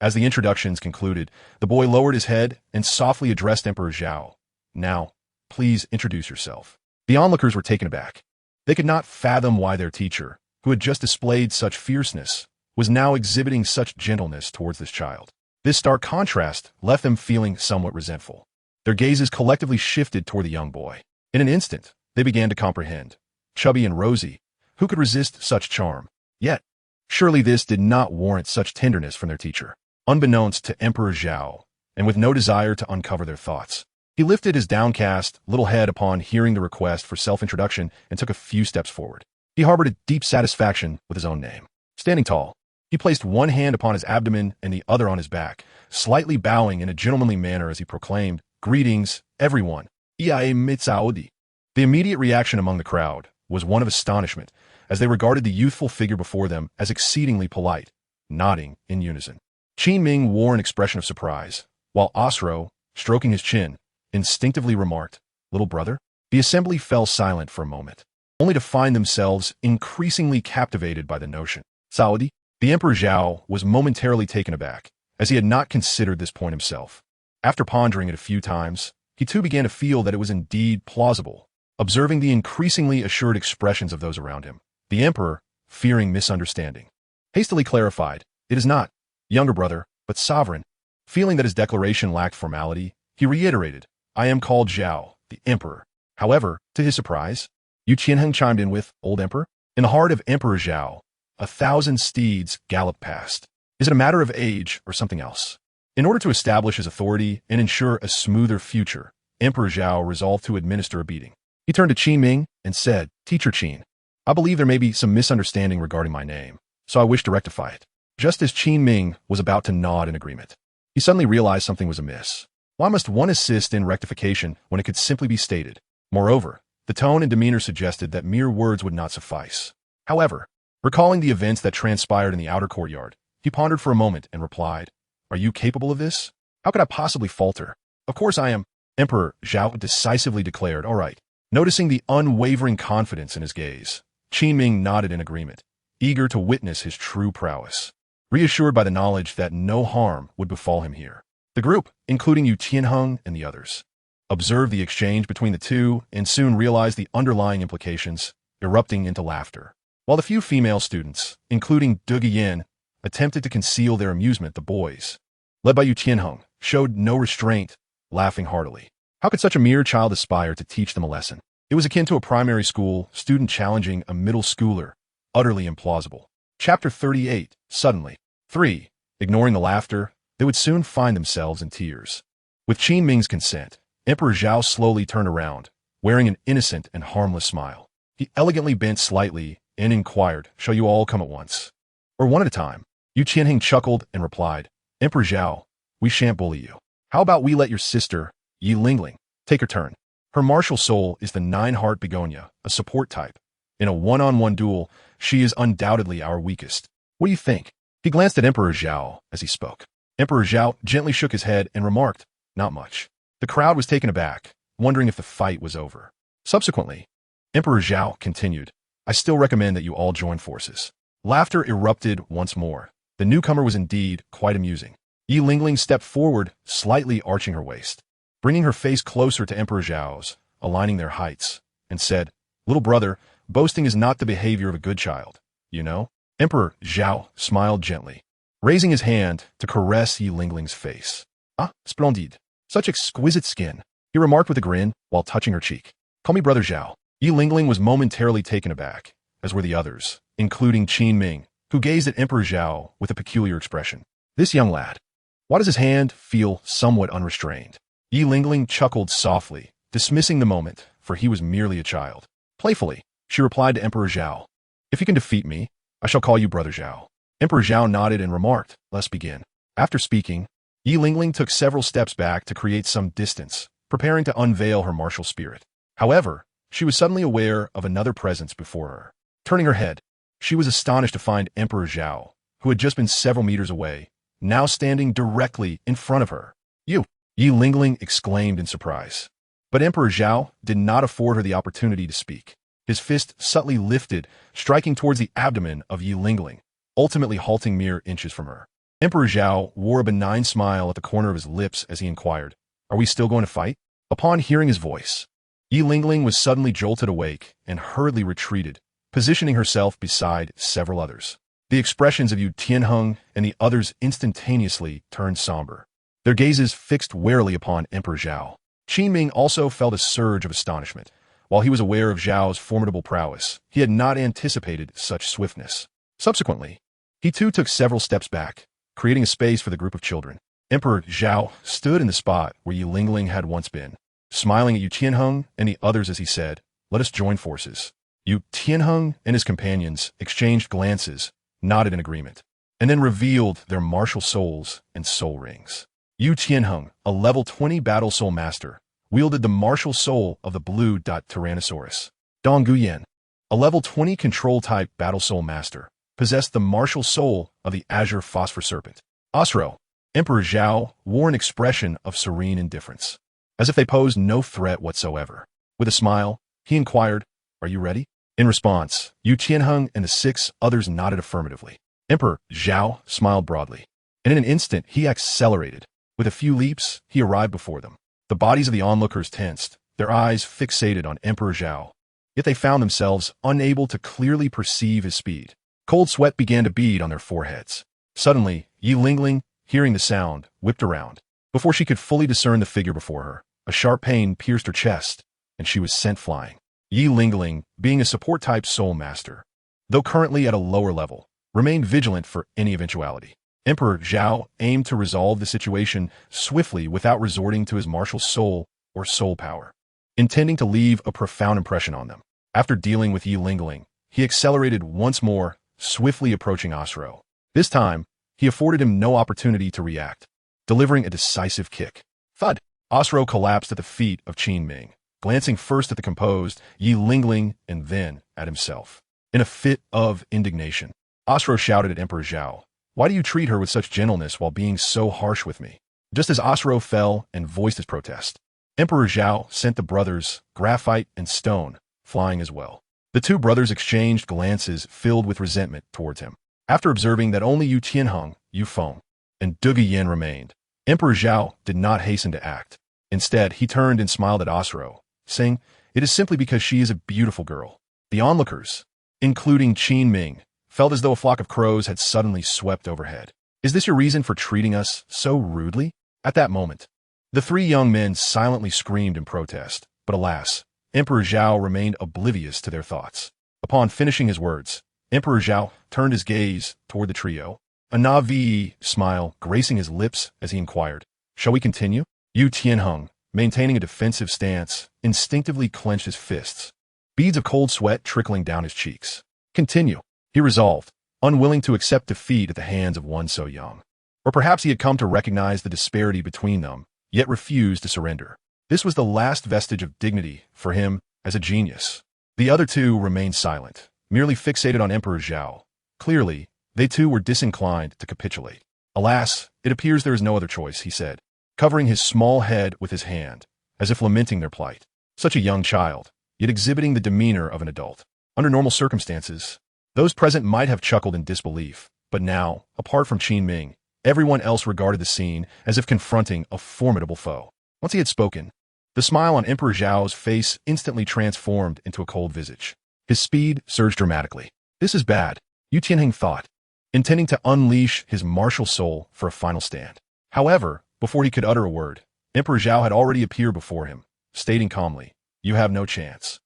As the introductions concluded, the boy lowered his head and softly addressed Emperor Zhao. "Now, please introduce yourself." The onlookers were taken aback. They could not fathom why their teacher, who had just displayed such fierceness, was now exhibiting such gentleness towards this child. This stark contrast left them feeling somewhat resentful. Their gazes collectively shifted toward the young boy. In an instant, they began to comprehend. Chubby and rosy, who could resist such charm? Yet, surely this did not warrant such tenderness from their teacher. Unbeknownst to Emperor Zhao, and with no desire to uncover their thoughts, he lifted his downcast little head upon hearing the request for self-introduction and took a few steps forward. He harbored a deep satisfaction with his own name. Standing tall, he placed one hand upon his abdomen and the other on his back, slightly bowing in a gentlemanly manner as he proclaimed, "Greetings, everyone. Iae Mitsaodi." The immediate reaction among the crowd was one of astonishment, as they regarded the youthful figure before them as exceedingly polite, nodding in unison. Qin Ming wore an expression of surprise, while Osro, stroking his chin, instinctively remarked, "Little brother?" The assembly fell silent for a moment, only to find themselves increasingly captivated by the notion. Saudi, the Emperor Zhao was momentarily taken aback, as he had not considered this point himself. After pondering it a few times, he too began to feel that it was indeed plausible. Observing the increasingly assured expressions of those around him, the Emperor, fearing misunderstanding, hastily clarified, "It is not, younger brother, but sovereign." Feeling that his declaration lacked formality, he reiterated, "I am called Zhao, the Emperor." However, to his surprise, Yu Qianheng chimed in with, "Old Emperor?" In the heart of Emperor Zhao, 1,000 steeds galloped past. Is it a matter of age or something else? In order to establish his authority and ensure a smoother future, Emperor Zhao resolved to administer a beating. He turned to Qin Ming and said, "Teacher Qin, I believe there may be some misunderstanding regarding my name, so I wish to rectify it." Just as Qin Ming was about to nod in agreement, he suddenly realized something was amiss. Why must one assist in rectification when it could simply be stated? Moreover, the tone and demeanor suggested that mere words would not suffice. However, recalling the events that transpired in the outer courtyard, he pondered for a moment and replied, "Are you capable of this? How could I possibly falter?" "Of course I am," Emperor Zhao decisively declared. "All right." Noticing the unwavering confidence in his gaze, Qin Ming nodded in agreement, eager to witness his true prowess. reassured by the knowledge that no harm would befall him here. The group, including Yu Tianheng and the others, observed the exchange between the two and soon realized the underlying implications, erupting into laughter. While the few female students, including Du Guiyin, attempted to conceal their amusement, the boys, led by Yu Tianheng, showed no restraint, laughing heartily. How could such a mere child aspire to teach them a lesson? It was akin to a primary school student challenging a middle schooler, utterly implausible. Chapter 38, Suddenly. 3. Ignoring the laughter, they would soon find themselves in tears. With Qin Ming's consent, Emperor Zhao slowly turned around, wearing an innocent and harmless smile. He elegantly bent slightly and inquired, "Shall you all come at once? Or one at a time?" Yu Qianheng chuckled and replied, "Emperor Zhao, we shan't bully you. How about we let your sister, Yi Lingling, take her turn? Her martial soul is the nine-heart begonia, a support type. In a one-on-one duel, she is undoubtedly our weakest. What do you think?" He glanced at Emperor Zhao as he spoke. Emperor Zhao gently shook his head and remarked, "Not much." The crowd was taken aback, wondering if the fight was over. Subsequently, Emperor Zhao continued, "I still recommend that you all join forces." Laughter erupted once more. The newcomer was indeed quite amusing. Yi Lingling stepped forward, slightly arching her waist, bringing her face closer to Emperor Zhao's, aligning their heights, and said, "Little brother, boasting is not the behavior of a good child, you know?" Emperor Zhao smiled gently, raising his hand to caress Yi Lingling's face. "Ah, splendide. Such exquisite skin," he remarked with a grin while touching her cheek. "Call me Brother Zhao." Yi Lingling was momentarily taken aback, as were the others, including Qin Ming, who gazed at Emperor Zhao with a peculiar expression. This young lad, why does his hand feel somewhat unrestrained? Yi Lingling chuckled softly, dismissing the moment, for he was merely a child. Playfully, she replied to Emperor Zhao, "If you can defeat me, I shall call you Brother Zhao." Emperor Zhao nodded and remarked, "Let's begin." After speaking, Yi Lingling took several steps back to create some distance, preparing to unveil her martial spirit. However, she was suddenly aware of another presence before her. Turning her head, she was astonished to find Emperor Zhao, who had just been several meters away, now standing directly in front of her. "You!" Yi Lingling exclaimed in surprise. But Emperor Zhao did not afford her the opportunity to speak. His fist subtly lifted, striking towards the abdomen of Yi Lingling, ultimately halting mere inches from her. Emperor Zhao wore a benign smile at the corner of his lips as he inquired, "Are we still going to fight?" Upon hearing his voice, Yi Lingling was suddenly jolted awake and hurriedly retreated, positioning herself beside several others. The expressions of Yu Tianheng and the others instantaneously turned somber, their gazes fixed warily upon Emperor Zhao. Qin Ming also felt a surge of astonishment. While he was aware of Zhao's formidable prowess, he had not anticipated such swiftness. Subsequently, he too took several steps back, creating a space for the group of children. Emperor Zhao stood in the spot where Yi Lingling had once been, smiling at Yu Tianheng and the others as he said, "Let us join forces." Yu Tianheng and his companions exchanged glances, nodded in agreement, and then revealed their martial souls and soul rings. Yu Tianheng, a level 20 battle soul master, wielded the martial soul of the blue Tyrannosaurus. Dong Guyan, a level 20 control-type battle soul master, possessed the martial soul of the azure phosphor serpent. Osro, Emperor Zhao wore an expression of serene indifference, as if they posed no threat whatsoever. With a smile, he inquired, "Are you ready?" In response, Yu Tianheng and the 6 others nodded affirmatively. Emperor Zhao smiled broadly, and in an instant he accelerated. With a few leaps, he arrived before them. The bodies of the onlookers tensed, their eyes fixated on Emperor Zhao, yet they found themselves unable to clearly perceive his speed. Cold sweat began to bead on their foreheads. Suddenly, Yi Lingling, hearing the sound, whipped around. Before she could fully discern the figure before her, a sharp pain pierced her chest, and she was sent flying. Yi Lingling, being a support-type soul master, though currently at a lower level, remained vigilant for any eventuality. Emperor Zhao aimed to resolve the situation swiftly without resorting to his martial soul or soul power, intending to leave a profound impression on them. After dealing with Yi Lingling, he accelerated once more, swiftly approaching Osro. This time, he afforded him no opportunity to react, delivering a decisive kick. Thud! Osro collapsed at the feet of Qin Ming, glancing first at the composed Yi Lingling and then at himself. In a fit of indignation, Osro shouted at Emperor Zhao, "Why do you treat her with such gentleness while being so harsh with me?" Just as Osro fell and voiced his protest, Emperor Zhao sent the brothers, Graphite and Stone, flying as well. The two brothers exchanged glances filled with resentment towards him. After observing that only Yu Tianheng, Yu Feng, and Duge Yin remained, Emperor Zhao did not hasten to act. Instead, he turned and smiled at Asuro, saying, "It is simply because she is a beautiful girl." The onlookers, including Qin Ming, felt as though a flock of crows had suddenly swept overhead. "Is this your reason for treating us so rudely?" At that moment, the three young men silently screamed in protest, but alas, Emperor Zhao remained oblivious to their thoughts. Upon finishing his words, Emperor Zhao turned his gaze toward the trio, a naive smile gracing his lips as he inquired, "Shall we continue?" Yu Tianheng, maintaining a defensive stance, instinctively clenched his fists, beads of cold sweat trickling down his cheeks. "Continue," he resolved, unwilling to accept defeat at the hands of one so young. Or perhaps he had come to recognize the disparity between them, yet refused to surrender. This was the last vestige of dignity for him as a genius. The other two remained silent, merely fixated on Emperor Zhao. Clearly, they too were disinclined to capitulate. "Alas, it appears there is no other choice," he said, covering his small head with his hand, as if lamenting their plight. Such a young child, yet exhibiting the demeanor of an adult. Under normal circumstances, those present might have chuckled in disbelief, but now, apart from Qin Ming, everyone else regarded the scene as if confronting a formidable foe. Once he had spoken, the smile on Emperor Zhao's face instantly transformed into a cold visage. His speed surged dramatically. "This is bad," Yu Tianheng thought, intending to unleash his martial soul for a final stand. However, before he could utter a word, Emperor Zhao had already appeared before him, stating calmly, "You have no chance."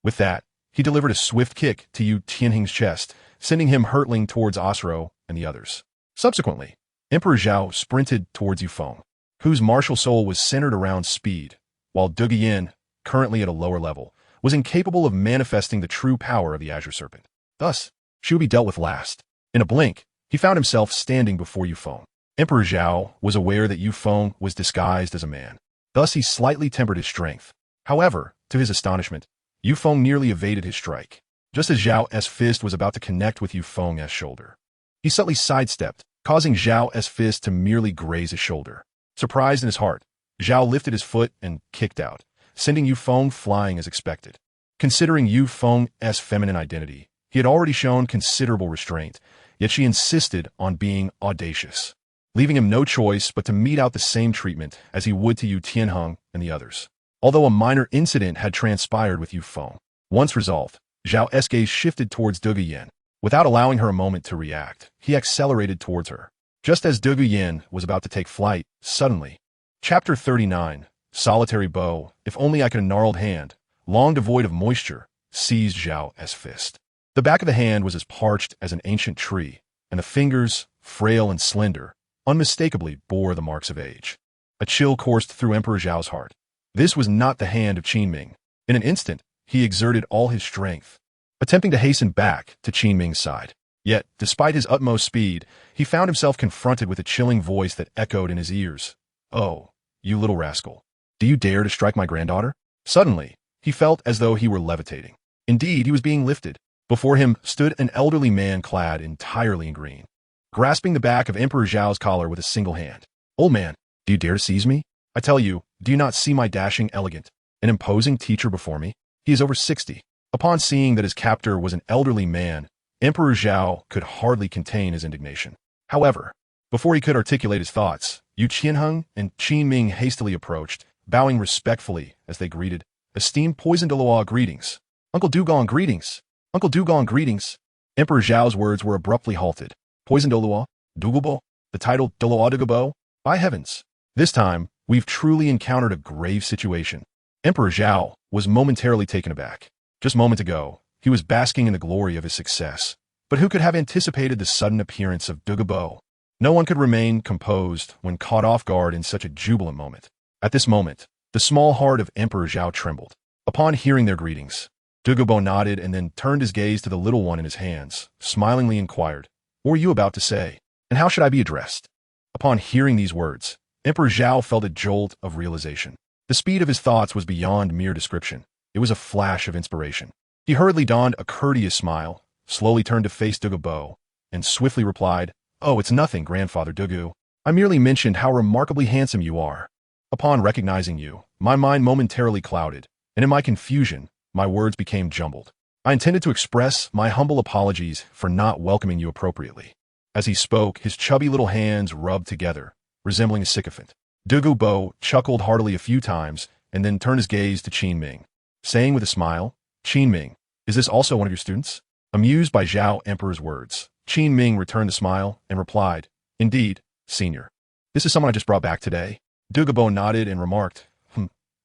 With that, he delivered a swift kick to Yu Tianheng's chest, sending him hurtling towards Asuro and the others. Subsequently, Emperor Zhao sprinted towards Yu Feng, whose martial soul was centered around speed, while Duge Yin, currently at a lower level, was incapable of manifesting the true power of the Azure Serpent. Thus, she would be dealt with last. In a blink, he found himself standing before Yu Feng. Emperor Zhao was aware that Yu Feng was disguised as a man. Thus, he slightly tempered his strength. However, to his astonishment, Yu Feng nearly evaded his strike. Just as Zhao's fist was about to connect with Yu Feng's shoulder, he subtly sidestepped, causing Zhao's fist to merely graze his shoulder. Surprised in his heart, Zhao lifted his foot and kicked out, sending Yu Feng flying as expected. Considering Yu Feng's feminine identity, he had already shown considerable restraint, yet she insisted on being audacious, leaving him no choice but to mete out the same treatment as he would to Yu Tianheng and the others. Although a minor incident had transpired with Yu Feng, once resolved, Zhao's gaze shifted towards Duge Yin. Without allowing her a moment to react, he accelerated towards her. Just as Duge Yin was about to take flight, suddenly, Chapter 39, Solitary Bow, if only I could a gnarled hand, long devoid of moisture, seized Zhao's fist. The back of the hand was as parched as an ancient tree, and the fingers, frail and slender, unmistakably bore the marks of age. A chill coursed through Emperor Zhao's heart. This was not the hand of Qin Ming. In an instant, he exerted all his strength, attempting to hasten back to Qin Ming's side. Yet, despite his utmost speed, he found himself confronted with a chilling voice that echoed in his ears. "Oh, you little rascal. Do you dare to strike my granddaughter?" Suddenly, he felt as though he were levitating. Indeed, he was being lifted. Before him stood an elderly man clad entirely in green, grasping the back of Emperor Zhao's collar with a single hand. "Old man, do you dare to seize me? I tell you, do you not see my dashing, elegant, and imposing teacher before me? He is over 60. Upon seeing that his captor was an elderly man, Emperor Zhao could hardly contain his indignation. However, before he could articulate his thoughts, Yu Tianheng and Qin Ming hastily approached, bowing respectfully as they greeted, "Esteemed Poison Douluo, greetings. Uncle Dugong, greetings. Uncle Dugong, greetings." Emperor Zhao's words were abruptly halted. "Poison Douluo, Dugubo, the title Douluo Dugubo? By heavens, this time, we've truly encountered a grave situation." Emperor Zhao was momentarily taken aback. Just moments ago, he was basking in the glory of his success. But who could have anticipated the sudden appearance of Dugubo? No one could remain composed when caught off guard in such a jubilant moment. At this moment, the small heart of Emperor Zhao trembled. Upon hearing their greetings, Dugubo nodded and then turned his gaze to the little one in his hands, smilingly inquired, "What were you about to say? And how should I be addressed?" Upon hearing these words, Emperor Zhao felt a jolt of realization. The speed of his thoughts was beyond mere description. It was a flash of inspiration. He hurriedly donned a courteous smile, slowly turned to face Dugubo, and swiftly replied, "Oh, it's nothing, Grandfather Dugu. I merely mentioned how remarkably handsome you are." Upon recognizing you, my mind momentarily clouded, and in my confusion, my words became jumbled. I intended to express my humble apologies for not welcoming you appropriately. As he spoke, his chubby little hands rubbed together, resembling a sycophant. Douluo chuckled heartily a few times and then turned his gaze to Qin Ming, saying with a smile, Qin Ming, is this also one of your students? Amused by Zhao Emperor's words, Qin Ming returned the smile and replied, indeed, senior. This is someone I just brought back today. Douluo nodded and remarked,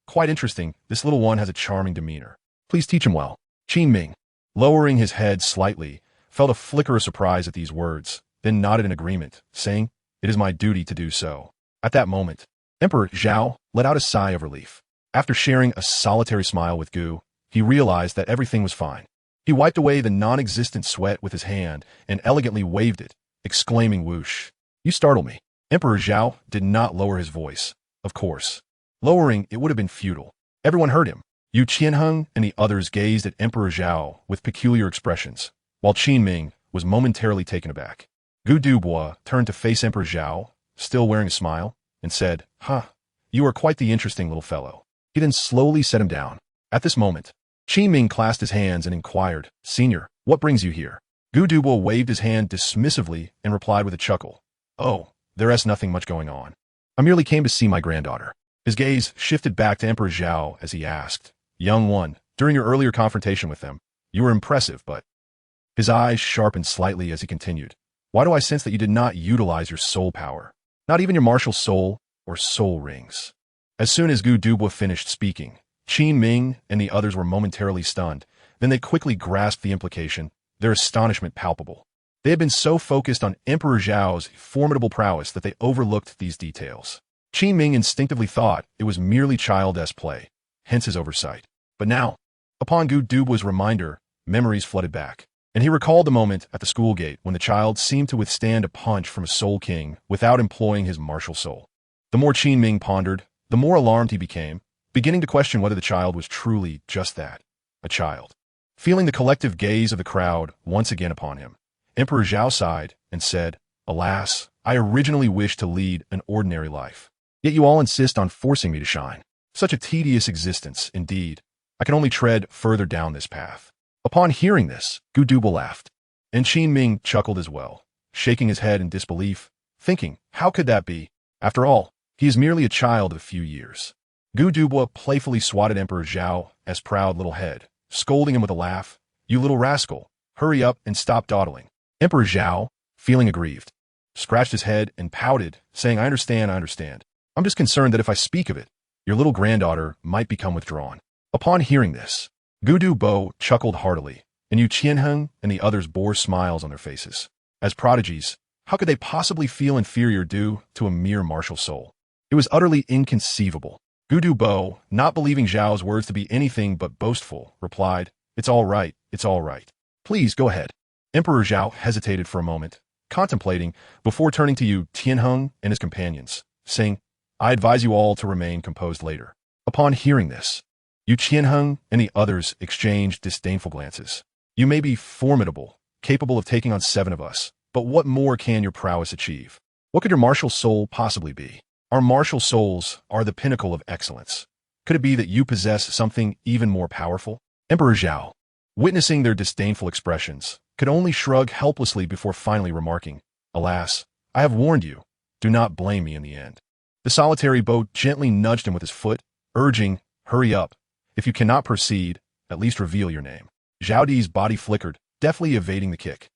quite interesting. This little one has a charming demeanor. Please teach him well. Qin Ming, lowering his head slightly, felt a flicker of surprise at these words, then nodded in agreement, saying, it is my duty to do so. At that moment, Emperor Zhao let out a sigh of relief. After sharing a solitary smile with Gu, he realized that everything was fine. He wiped away the non-existent sweat with his hand and elegantly waved it, exclaiming whoosh. You startle me. Emperor Zhao did not lower his voice. Of course. Lowering it would have been futile. Everyone heard him. Yu Qianheng and the others gazed at Emperor Zhao with peculiar expressions, while Qin Ming was momentarily taken aback. Gu Dubois turned to face Emperor Zhao, still wearing a smile, and said, you are quite the interesting little fellow. He then slowly set him down. At this moment, Qin Ming clasped his hands and inquired, Senior, what brings you here? Gu Dubois waved his hand dismissively and replied with a chuckle, oh, there is nothing much going on. I merely came to see my granddaughter. His gaze shifted back to Emperor Zhao as he asked, Young one, during your earlier confrontation with them, you were impressive, but... His eyes sharpened slightly as he continued, why do I sense that you did not utilize your soul power? Not even your martial soul or soul rings. As soon as Gu Dubois finished speaking, Qin Ming and the others were momentarily stunned. Then they quickly grasped the implication, their astonishment palpable. They had been so focused on Emperor Zhao's formidable prowess that they overlooked these details. Qin Ming instinctively thought it was merely child-esque play, hence his oversight. But now, upon Gu Dubois' reminder, memories flooded back, and he recalled the moment at the school gate when the child seemed to withstand a punch from a soul king without employing his martial soul. The more Qin Ming pondered, the more alarmed he became, beginning to question whether the child was truly just that, a child. Feeling the collective gaze of the crowd once again upon him, Emperor Zhao sighed and said, Alas, I originally wished to lead an ordinary life. Yet you all insist on forcing me to shine. Such a tedious existence, indeed. I can only tread further down this path. Upon hearing this, Gu Dubois laughed, and Qin Ming chuckled as well, shaking his head in disbelief, thinking, how could that be? After all, he is merely a child of a few years. Gu Dubois playfully swatted Emperor Zhao as proud little head, scolding him with a laugh, You little rascal, hurry up and stop dawdling. Emperor Zhao, feeling aggrieved, scratched his head and pouted, saying, I understand. I'm just concerned that if I speak of it, your little granddaughter might become withdrawn. Upon hearing this, Gu Dubois chuckled heartily, and Yu Qianheng and the others bore smiles on their faces. As prodigies, how could they possibly feel inferior due to a mere martial soul? It was utterly inconceivable. Gu Dubois, not believing Zhao's words to be anything but boastful, replied, It's all right. Please, go ahead. Emperor Zhao hesitated for a moment, contemplating, before turning to Yu Qianheng and his companions, saying, I advise you all to remain composed later. Upon hearing this, Yu Qianheng and the others exchanged disdainful glances. You may be formidable, capable of taking on 7 of us, but what more can your prowess achieve? What could your martial soul possibly be? Our martial souls are the pinnacle of excellence. Could it be that you possess something even more powerful? Emperor Zhao, witnessing their disdainful expressions, could only shrug helplessly before finally remarking, Alas, I have warned you. Do not blame me in the end. The solitary boat gently nudged him with his foot, urging, Hurry up. If you cannot proceed, at least reveal your name. Zhao Di's body flickered, deftly evading the kick.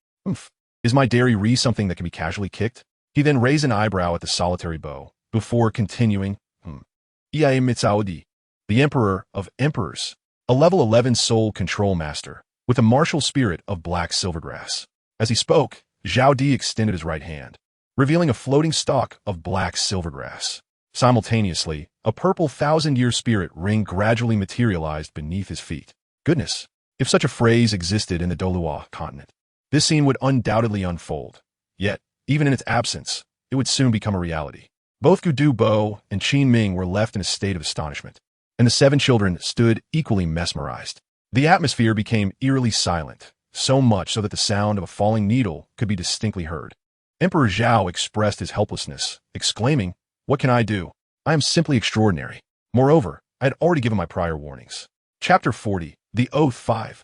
Is my dairy re something that can be casually kicked? He then raised an eyebrow at the solitary bow, before continuing, Iae Mitsaodi, the Emperor of Emperors, a level 11 soul control master, with a martial spirit of black silvergrass. As he spoke, Zhao Di extended his right hand, revealing a floating stalk of black silvergrass. Simultaneously, a purple 1,000-year spirit ring gradually materialized beneath his feet. Goodness, if such a phrase existed in the Douluo continent, this scene would undoubtedly unfold. Yet, even in its absence, it would soon become a reality. Both Gu Dubois and Qin Ming were left in a state of astonishment, and the 7 children stood equally mesmerized. The atmosphere became eerily silent, so much so that the sound of a falling needle could be distinctly heard. Emperor Zhao expressed his helplessness, exclaiming, What can I do? I am simply extraordinary. Moreover, I had already given my prior warnings. Chapter 40, The Oath 5.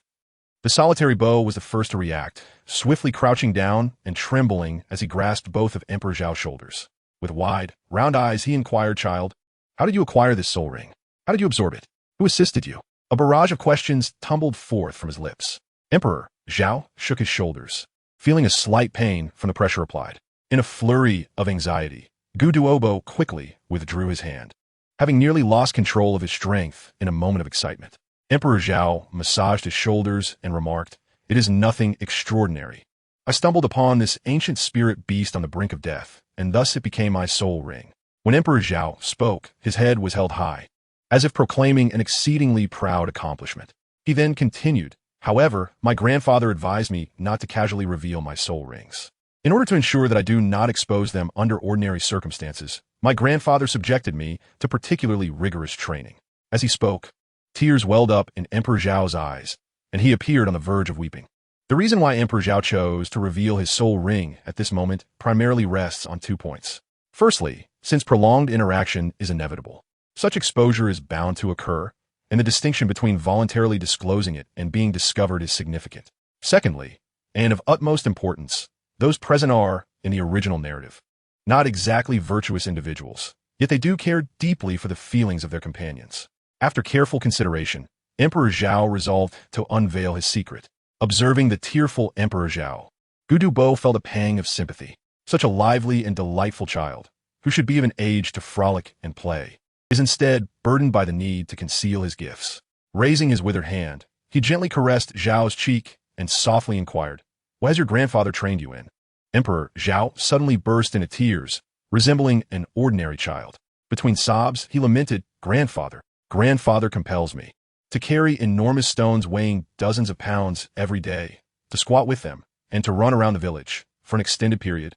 The solitary bow was the first to react, swiftly crouching down and trembling as he grasped both of Emperor Zhao's shoulders. With wide, round eyes, he inquired, "Child, how did you acquire this soul ring? How did you absorb it? Who assisted you?" A barrage of questions tumbled forth from his lips. Emperor Zhao shook his shoulders, feeling a slight pain from the pressure applied. In a flurry of anxiety, Douluo quickly withdrew his hand, having nearly lost control of his strength in a moment of excitement. Emperor Zhao massaged his shoulders and remarked, "It is nothing extraordinary. I stumbled upon this ancient spirit beast on the brink of death, and thus it became my soul ring." When Emperor Zhao spoke, his head was held high, as if proclaiming an exceedingly proud accomplishment. He then continued, "However, my grandfather advised me not to casually reveal my soul rings. In order to ensure that I do not expose them under ordinary circumstances, my grandfather subjected me to particularly rigorous training." As he spoke, tears welled up in Emperor Zhao's eyes, and he appeared on the verge of weeping. The reason why Emperor Zhao chose to reveal his soul ring at this moment primarily rests on 2 points. Firstly, since prolonged interaction is inevitable, such exposure is bound to occur, and the distinction between voluntarily disclosing it and being discovered is significant. Secondly, and of utmost importance, those present are, in the original narrative, not exactly virtuous individuals, yet they do care deeply for the feelings of their companions. After careful consideration, Emperor Zhao resolved to unveil his secret. Observing the tearful Emperor Zhao, Douluo felt a pang of sympathy. Such a lively and delightful child, who should be of an age to frolic and play, is instead burdened by the need to conceal his gifts. Raising his withered hand, he gently caressed Zhao's cheek and softly inquired, "What has your grandfather trained you in?" Emperor Zhao suddenly burst into tears, resembling an ordinary child. Between sobs, he lamented, Grandfather compels me to carry enormous stones weighing dozens of pounds every day, to squat with them, and to run around the village for an extended period,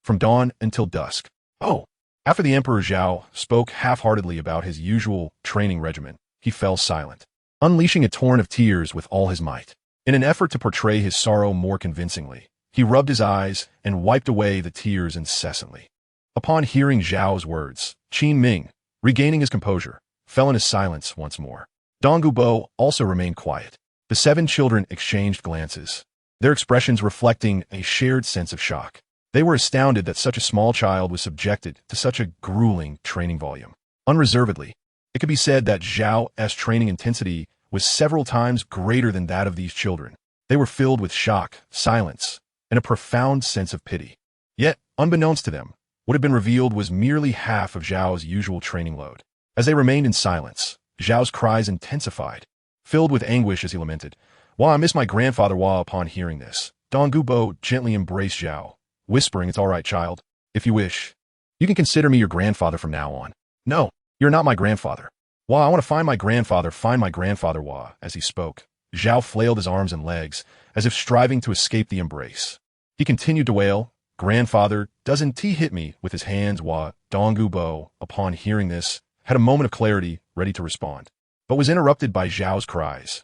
from dawn until dusk." Oh! After the Emperor Zhao spoke half-heartedly about his usual training regimen, he fell silent, unleashing a torrent of tears with all his might. In an effort to portray his sorrow more convincingly, he rubbed his eyes and wiped away the tears incessantly. Upon hearing Zhao's words, Qin Ming, regaining his composure, fell into silence once more. Douluo also remained quiet. The 7 children exchanged glances, their expressions reflecting a shared sense of shock. They were astounded that such a small child was subjected to such a grueling training volume. Unreservedly, it could be said that Zhao's training intensity was several times greater than that of these children. They were filled with shock, silence, and a profound sense of pity. Yet, unbeknownst to them, what had been revealed was merely half of Zhao's usual training load. As they remained in silence, Zhao's cries intensified, filled with anguish as he lamented, "Why, I miss my grandfather." Upon hearing this, Douluo gently embraced Zhao, whispering, "It's all right, child. If you wish, you can consider me your grandfather from now on." "No, you're not my grandfather." "I want to find my grandfather, As he spoke, Zhao flailed his arms and legs, as if striving to escape the embrace. He continued to wail, "Grandfather, doesn't he hit me?" with his hands. Douluo, upon hearing this, had a moment of clarity, ready to respond, but was interrupted by Zhao's cries.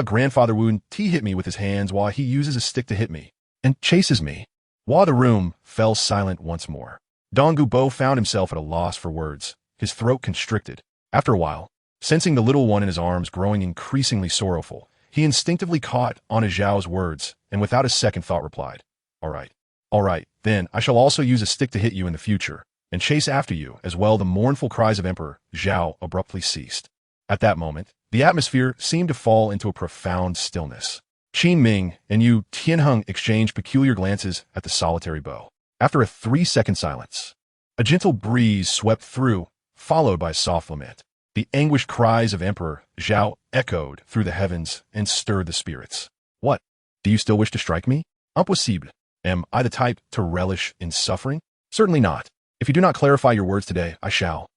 Grandfather wouldn't he hit me with his hands? He uses a stick to hit me, and chases me." The room fell silent once more. Douluo found himself at a loss for words, his throat constricted. After a while, sensing the little one in his arms growing increasingly sorrowful, he instinctively caught on to Zhao's words, and without a second thought replied, All right, then I shall also use a stick to hit you in the future, and chase after you as well." The mournful cries of Emperor Zhao abruptly ceased. At that moment, the atmosphere seemed to fall into a profound stillness. Qin Ming and Yu Tianheng exchanged peculiar glances at the solitary bow. After a 3-second silence, a gentle breeze swept through, followed by a soft lament. The anguished cries of Emperor Zhao echoed through the heavens and stirred the spirits. "What? Do you still wish to strike me? Impossible. Am I the type to relish in suffering? Certainly not. If you do not clarify your words today, I shall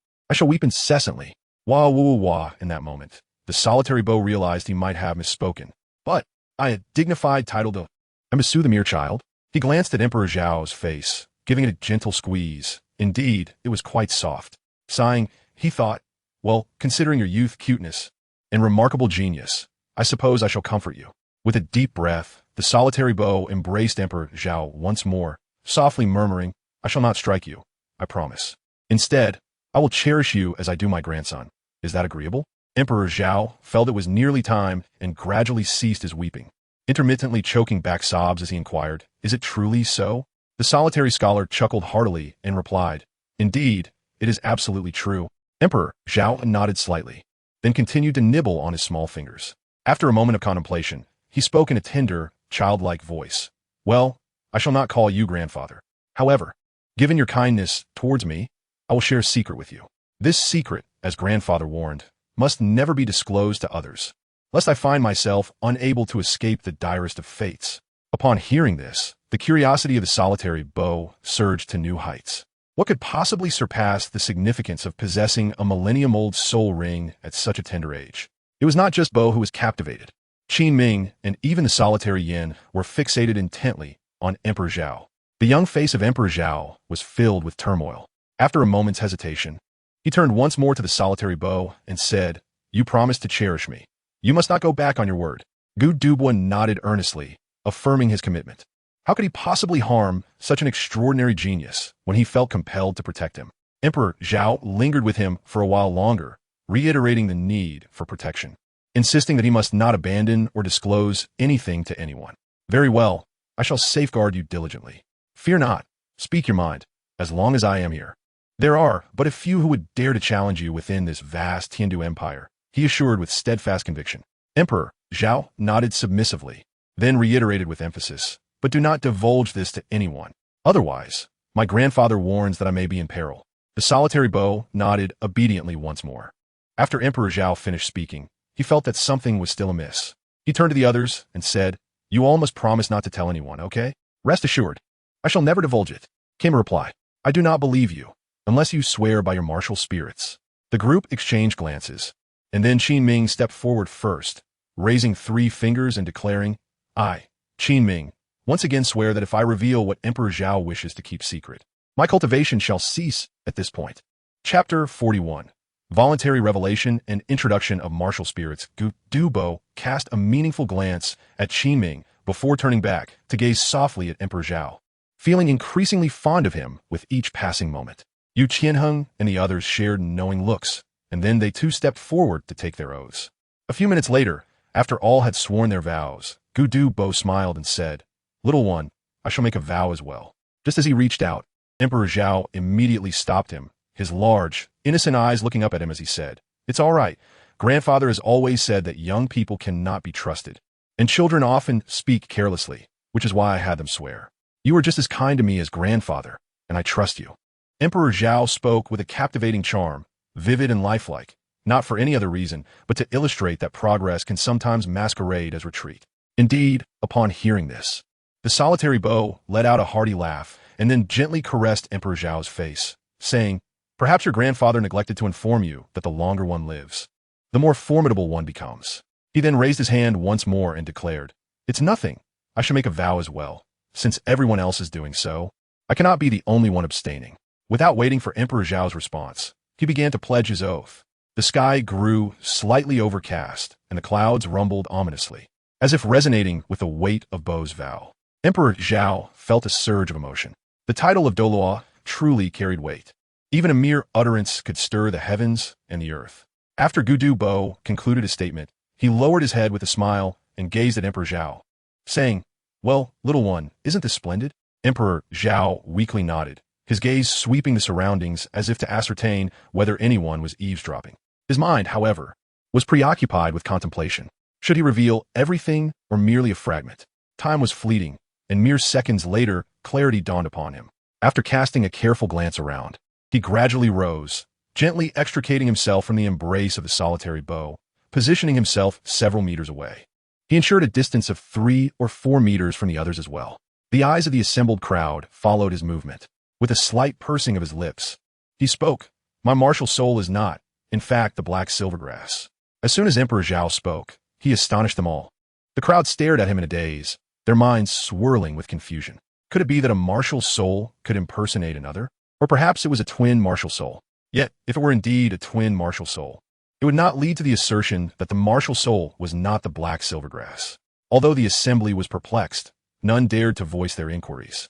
weep incessantly." In that moment, the solitary bow realized he might have misspoken. "But a dignified title to Monsieur the mere child." He glanced at Emperor Zhao's face, giving it a gentle squeeze. Indeed, it was quite soft. Sighing, he thought, "Well, considering your youth, cuteness, and remarkable genius, I suppose I shall comfort you." With a deep breath, the solitary bow embraced Emperor Zhao once more, softly murmuring, "I shall not strike you, I promise. Instead, I will cherish you as I do my grandson. Is that agreeable?" Emperor Zhao felt it was nearly time and gradually ceased his weeping. intermittently choking back sobs as he inquired, "Is it truly so?" The solitary scholar chuckled heartily and replied, "Indeed, it is absolutely true." Emperor Zhao nodded slightly, then continued to nibble on his small fingers. After a moment of contemplation, he spoke in a tender, childlike voice. "Well, I shall not call you grandfather. However, given your kindness towards me, I will share a secret with you. This secret, as grandfather warned, must never be disclosed to others, lest I find myself unable to escape the direst of fates." Upon hearing this, the curiosity of the solitary beau surged to new heights. What could possibly surpass the significance of possessing a millennium-old soul ring at such a tender age? It was not just Bo who was captivated. Qin Ming and even the solitary Yin were fixated intently on Emperor Zhao. The young face of Emperor Zhao was filled with turmoil. After a moment's hesitation, he turned once more to the solitary beau and said, "You promised to cherish me. You must not go back on your word." Douluo nodded earnestly, affirming his commitment. How could he possibly harm such an extraordinary genius when he felt compelled to protect him? Emperor Zhao lingered with him for a while longer, reiterating the need for protection, insisting that he must not abandon or disclose anything to anyone. "Very well, I shall safeguard you diligently. Fear not, speak your mind, as long as I am here." "There are but a few who would dare to challenge you within this vast Hindu empire," he assured with steadfast conviction. Emperor Zhao nodded submissively, then reiterated with emphasis, "But do not divulge this to anyone. Otherwise, my grandfather warns that I may be in peril." The solitary beau nodded obediently once more. After Emperor Zhao finished speaking, he felt that something was still amiss. He turned to the others and said, "You all must promise not to tell anyone, okay? Rest assured, I shall never divulge it." Came a reply, "I do not believe you, unless you swear by your martial spirits." The group exchanged glances, and then Qin Ming stepped forward first, raising 3 fingers and declaring, "I, Qin Ming, once again swear that if I reveal what Emperor Zhao wishes to keep secret, my cultivation shall cease at this point." Chapter 41. Voluntary Revelation and Introduction of Martial Spirits. Douluo cast a meaningful glance at Qin Ming before turning back to gaze softly at Emperor Zhao, feeling increasingly fond of him with each passing moment. Yu Qianheng and the others shared knowing looks, and then they too stepped forward to take their oaths. A few minutes later, after all had sworn their vows, Douluo smiled and said, "Little one, I shall make a vow as well." Just as he reached out, Emperor Zhao immediately stopped him, his large, innocent eyes looking up at him as he said, "It's all right. Grandfather has always said that young people cannot be trusted, and children often speak carelessly, which is why I had them swear. You are just as kind to me as grandfather, and I trust you." Emperor Zhao spoke with a captivating charm, vivid and lifelike, not for any other reason, but to illustrate that progress can sometimes masquerade as retreat. Indeed, upon hearing this, the solitary beau let out a hearty laugh and then gently caressed Emperor Zhao's face, saying, "Perhaps your grandfather neglected to inform you that the longer one lives, the more formidable one becomes." He then raised his hand once more and declared, "It's nothing. I should make a vow as well. Since everyone else is doing so, I cannot be the only one abstaining." Without waiting for Emperor Zhao's response, he began to pledge his oath. The sky grew slightly overcast, and the clouds rumbled ominously, as if resonating with the weight of Bo's vow. Emperor Zhao felt a surge of emotion. The title of Douluo truly carried weight. Even a mere utterance could stir the heavens and the earth. After Douluo concluded his statement, he lowered his head with a smile and gazed at Emperor Zhao, saying, "Well, little one, isn't this splendid?" Emperor Zhao weakly nodded, his gaze sweeping the surroundings as if to ascertain whether anyone was eavesdropping. His mind, however, was preoccupied with contemplation. Should he reveal everything or merely a fragment? Time was fleeting, and mere seconds later, clarity dawned upon him. After casting a careful glance around, he gradually rose, gently extricating himself from the embrace of the solitary beau, positioning himself several meters away. He ensured a distance of 3 or 4 meters from the others as well. The eyes of the assembled crowd followed his movement. With a slight pursing of his lips, he spoke, "My martial soul is not, in fact, the black silvergrass." As soon as Emperor Zhao spoke, he astonished them all. The crowd stared at him in a daze, their minds swirling with confusion. Could it be that a martial soul could impersonate another? Or perhaps it was a twin martial soul. Yet, if it were indeed a twin martial soul, it would not lead to the assertion that the martial soul was not the black silvergrass. Although the assembly was perplexed, none dared to voice their inquiries,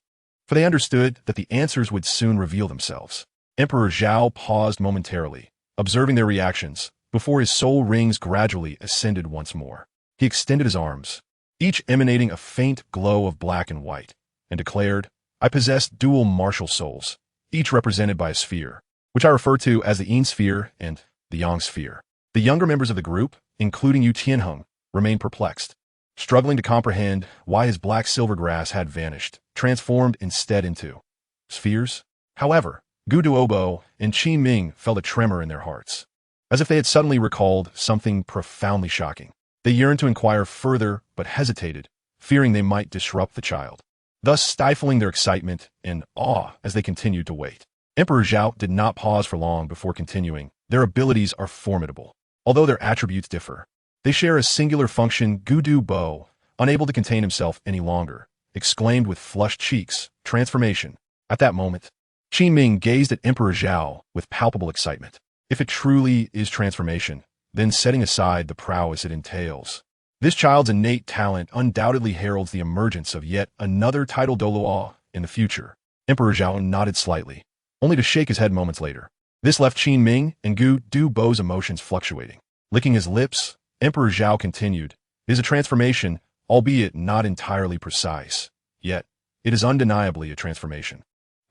for they understood that the answers would soon reveal themselves. Emperor Zhao paused momentarily, observing their reactions, before his soul rings gradually ascended once more. He extended his arms, each emanating a faint glow of black and white, and declared, I possess dual martial souls, each represented by a sphere, which I refer to as the Yin sphere and the Yang sphere. The younger members of the group, including Yu Tianheng, remained perplexed, struggling to comprehend why his black silver grass had vanished, transformed instead into spheres. However, Gu Duobo and Qi Ming felt a tremor in their hearts, as if they had suddenly recalled something profoundly shocking. They yearned to inquire further, but hesitated, fearing they might disrupt the child, thus stifling their excitement and awe as they continued to wait. Emperor Zhao did not pause for long before continuing. Their abilities are formidable, although their attributes differ. They share a singular function. Gu Duobo, unable to contain himself any longer, exclaimed with flushed cheeks, transformation. At that moment, Qi Ming gazed at Emperor Zhao with palpable excitement. If it truly is transformation, then setting aside the prowess it entails, this child's innate talent undoubtedly heralds the emergence of yet another title Douluo in the future. Emperor Zhao nodded slightly, only to shake his head moments later. This left Qi Ming and Gu Duobo's emotions fluctuating. Licking his lips, Emperor Zhao continued, It is a transformation, albeit not entirely precise. Yet, it is undeniably a transformation.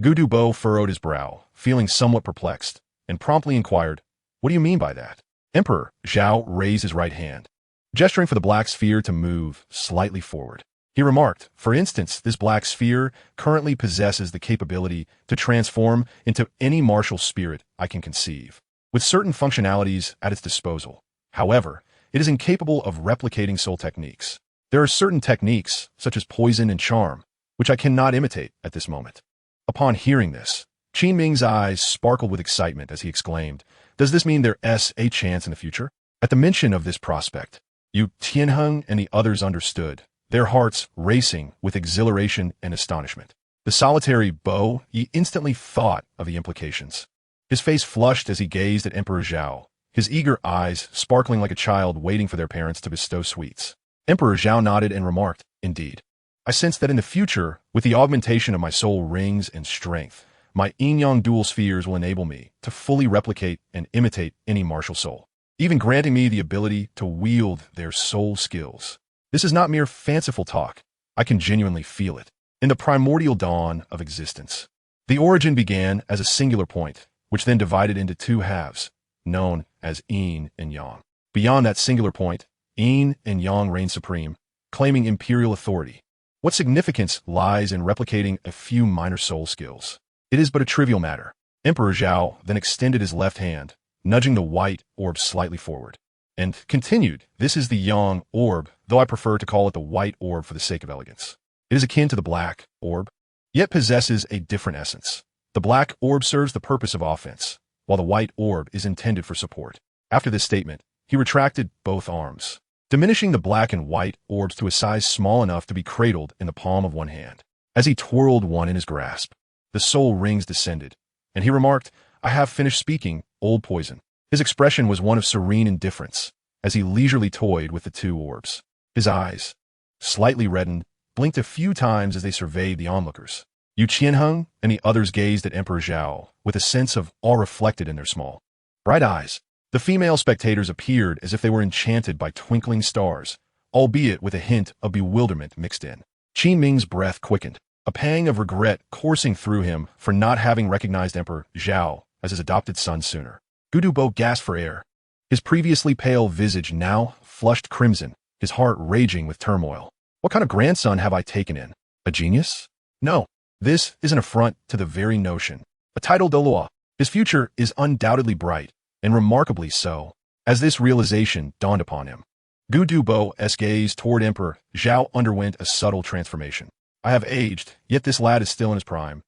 Gu Duobo furrowed his brow, feeling somewhat perplexed, and promptly inquired, What do you mean by that? Emperor Zhao raised his right hand, gesturing for the black sphere to move slightly forward. He remarked, For instance, this black sphere currently possesses the capability to transform into any martial spirit I can conceive, with certain functionalities at its disposal. However, it is incapable of replicating soul techniques. There are certain techniques, such as poison and charm, which I cannot imitate at this moment. Upon hearing this, Qi Ming's eyes sparkled with excitement as he exclaimed, Does this mean there's a chance in the future? At the mention of this prospect, Yu Tianheng and the others understood, their hearts racing with exhilaration and astonishment. The solitary Bo Yi instantly thought of the implications. His face flushed as he gazed at Emperor Zhao, his eager eyes sparkling like a child waiting for their parents to bestow sweets. Emperor Zhao nodded and remarked, Indeed, I sense that in the future, with the augmentation of my soul rings and strength, my yin-yang dual spheres will enable me to fully replicate and imitate any martial soul, even granting me the ability to wield their soul skills. This is not mere fanciful talk. I can genuinely feel it. In the primordial dawn of existence, the origin began as a singular point, which then divided into two halves, known as yin and yang. Beyond that singular point, yin and yang reign supreme, claiming imperial authority. What significance lies in replicating a few minor soul skills? It is but a trivial matter. Emperor Zhao then extended his left hand, nudging the white orb slightly forward, and continued, This is the yang orb, though I prefer to call it the white orb for the sake of elegance. It is akin to the black orb, yet possesses a different essence. The black orb serves the purpose of offense, while the white orb is intended for support. After this statement, he retracted both arms, diminishing the black and white orbs to a size small enough to be cradled in the palm of one hand. As he twirled one in his grasp, the soul rings descended, and he remarked, I have finished speaking, old poison. His expression was one of serene indifference, as he leisurely toyed with the two orbs. His eyes, slightly reddened, blinked a few times as they surveyed the onlookers. Yu Qianheng and the others gazed at Emperor Zhao with a sense of awe reflected in their small, bright eyes. The female spectators appeared as if they were enchanted by twinkling stars, albeit with a hint of bewilderment mixed in. Qi Ming's breath quickened, a pang of regret coursing through him for not having recognized Emperor Zhao as his adopted son sooner. Gu Duobo gasped for air, his previously pale visage now flushed crimson, his heart raging with turmoil. What kind of grandson have I taken in? A genius? No, this is an affront to the very notion. A title Douluo. His future is undoubtedly bright, and remarkably so. As this realization dawned upon him, Gu Duobo's gaze toward Emperor Zhao underwent a subtle transformation. I have aged, yet this lad is still in his prime.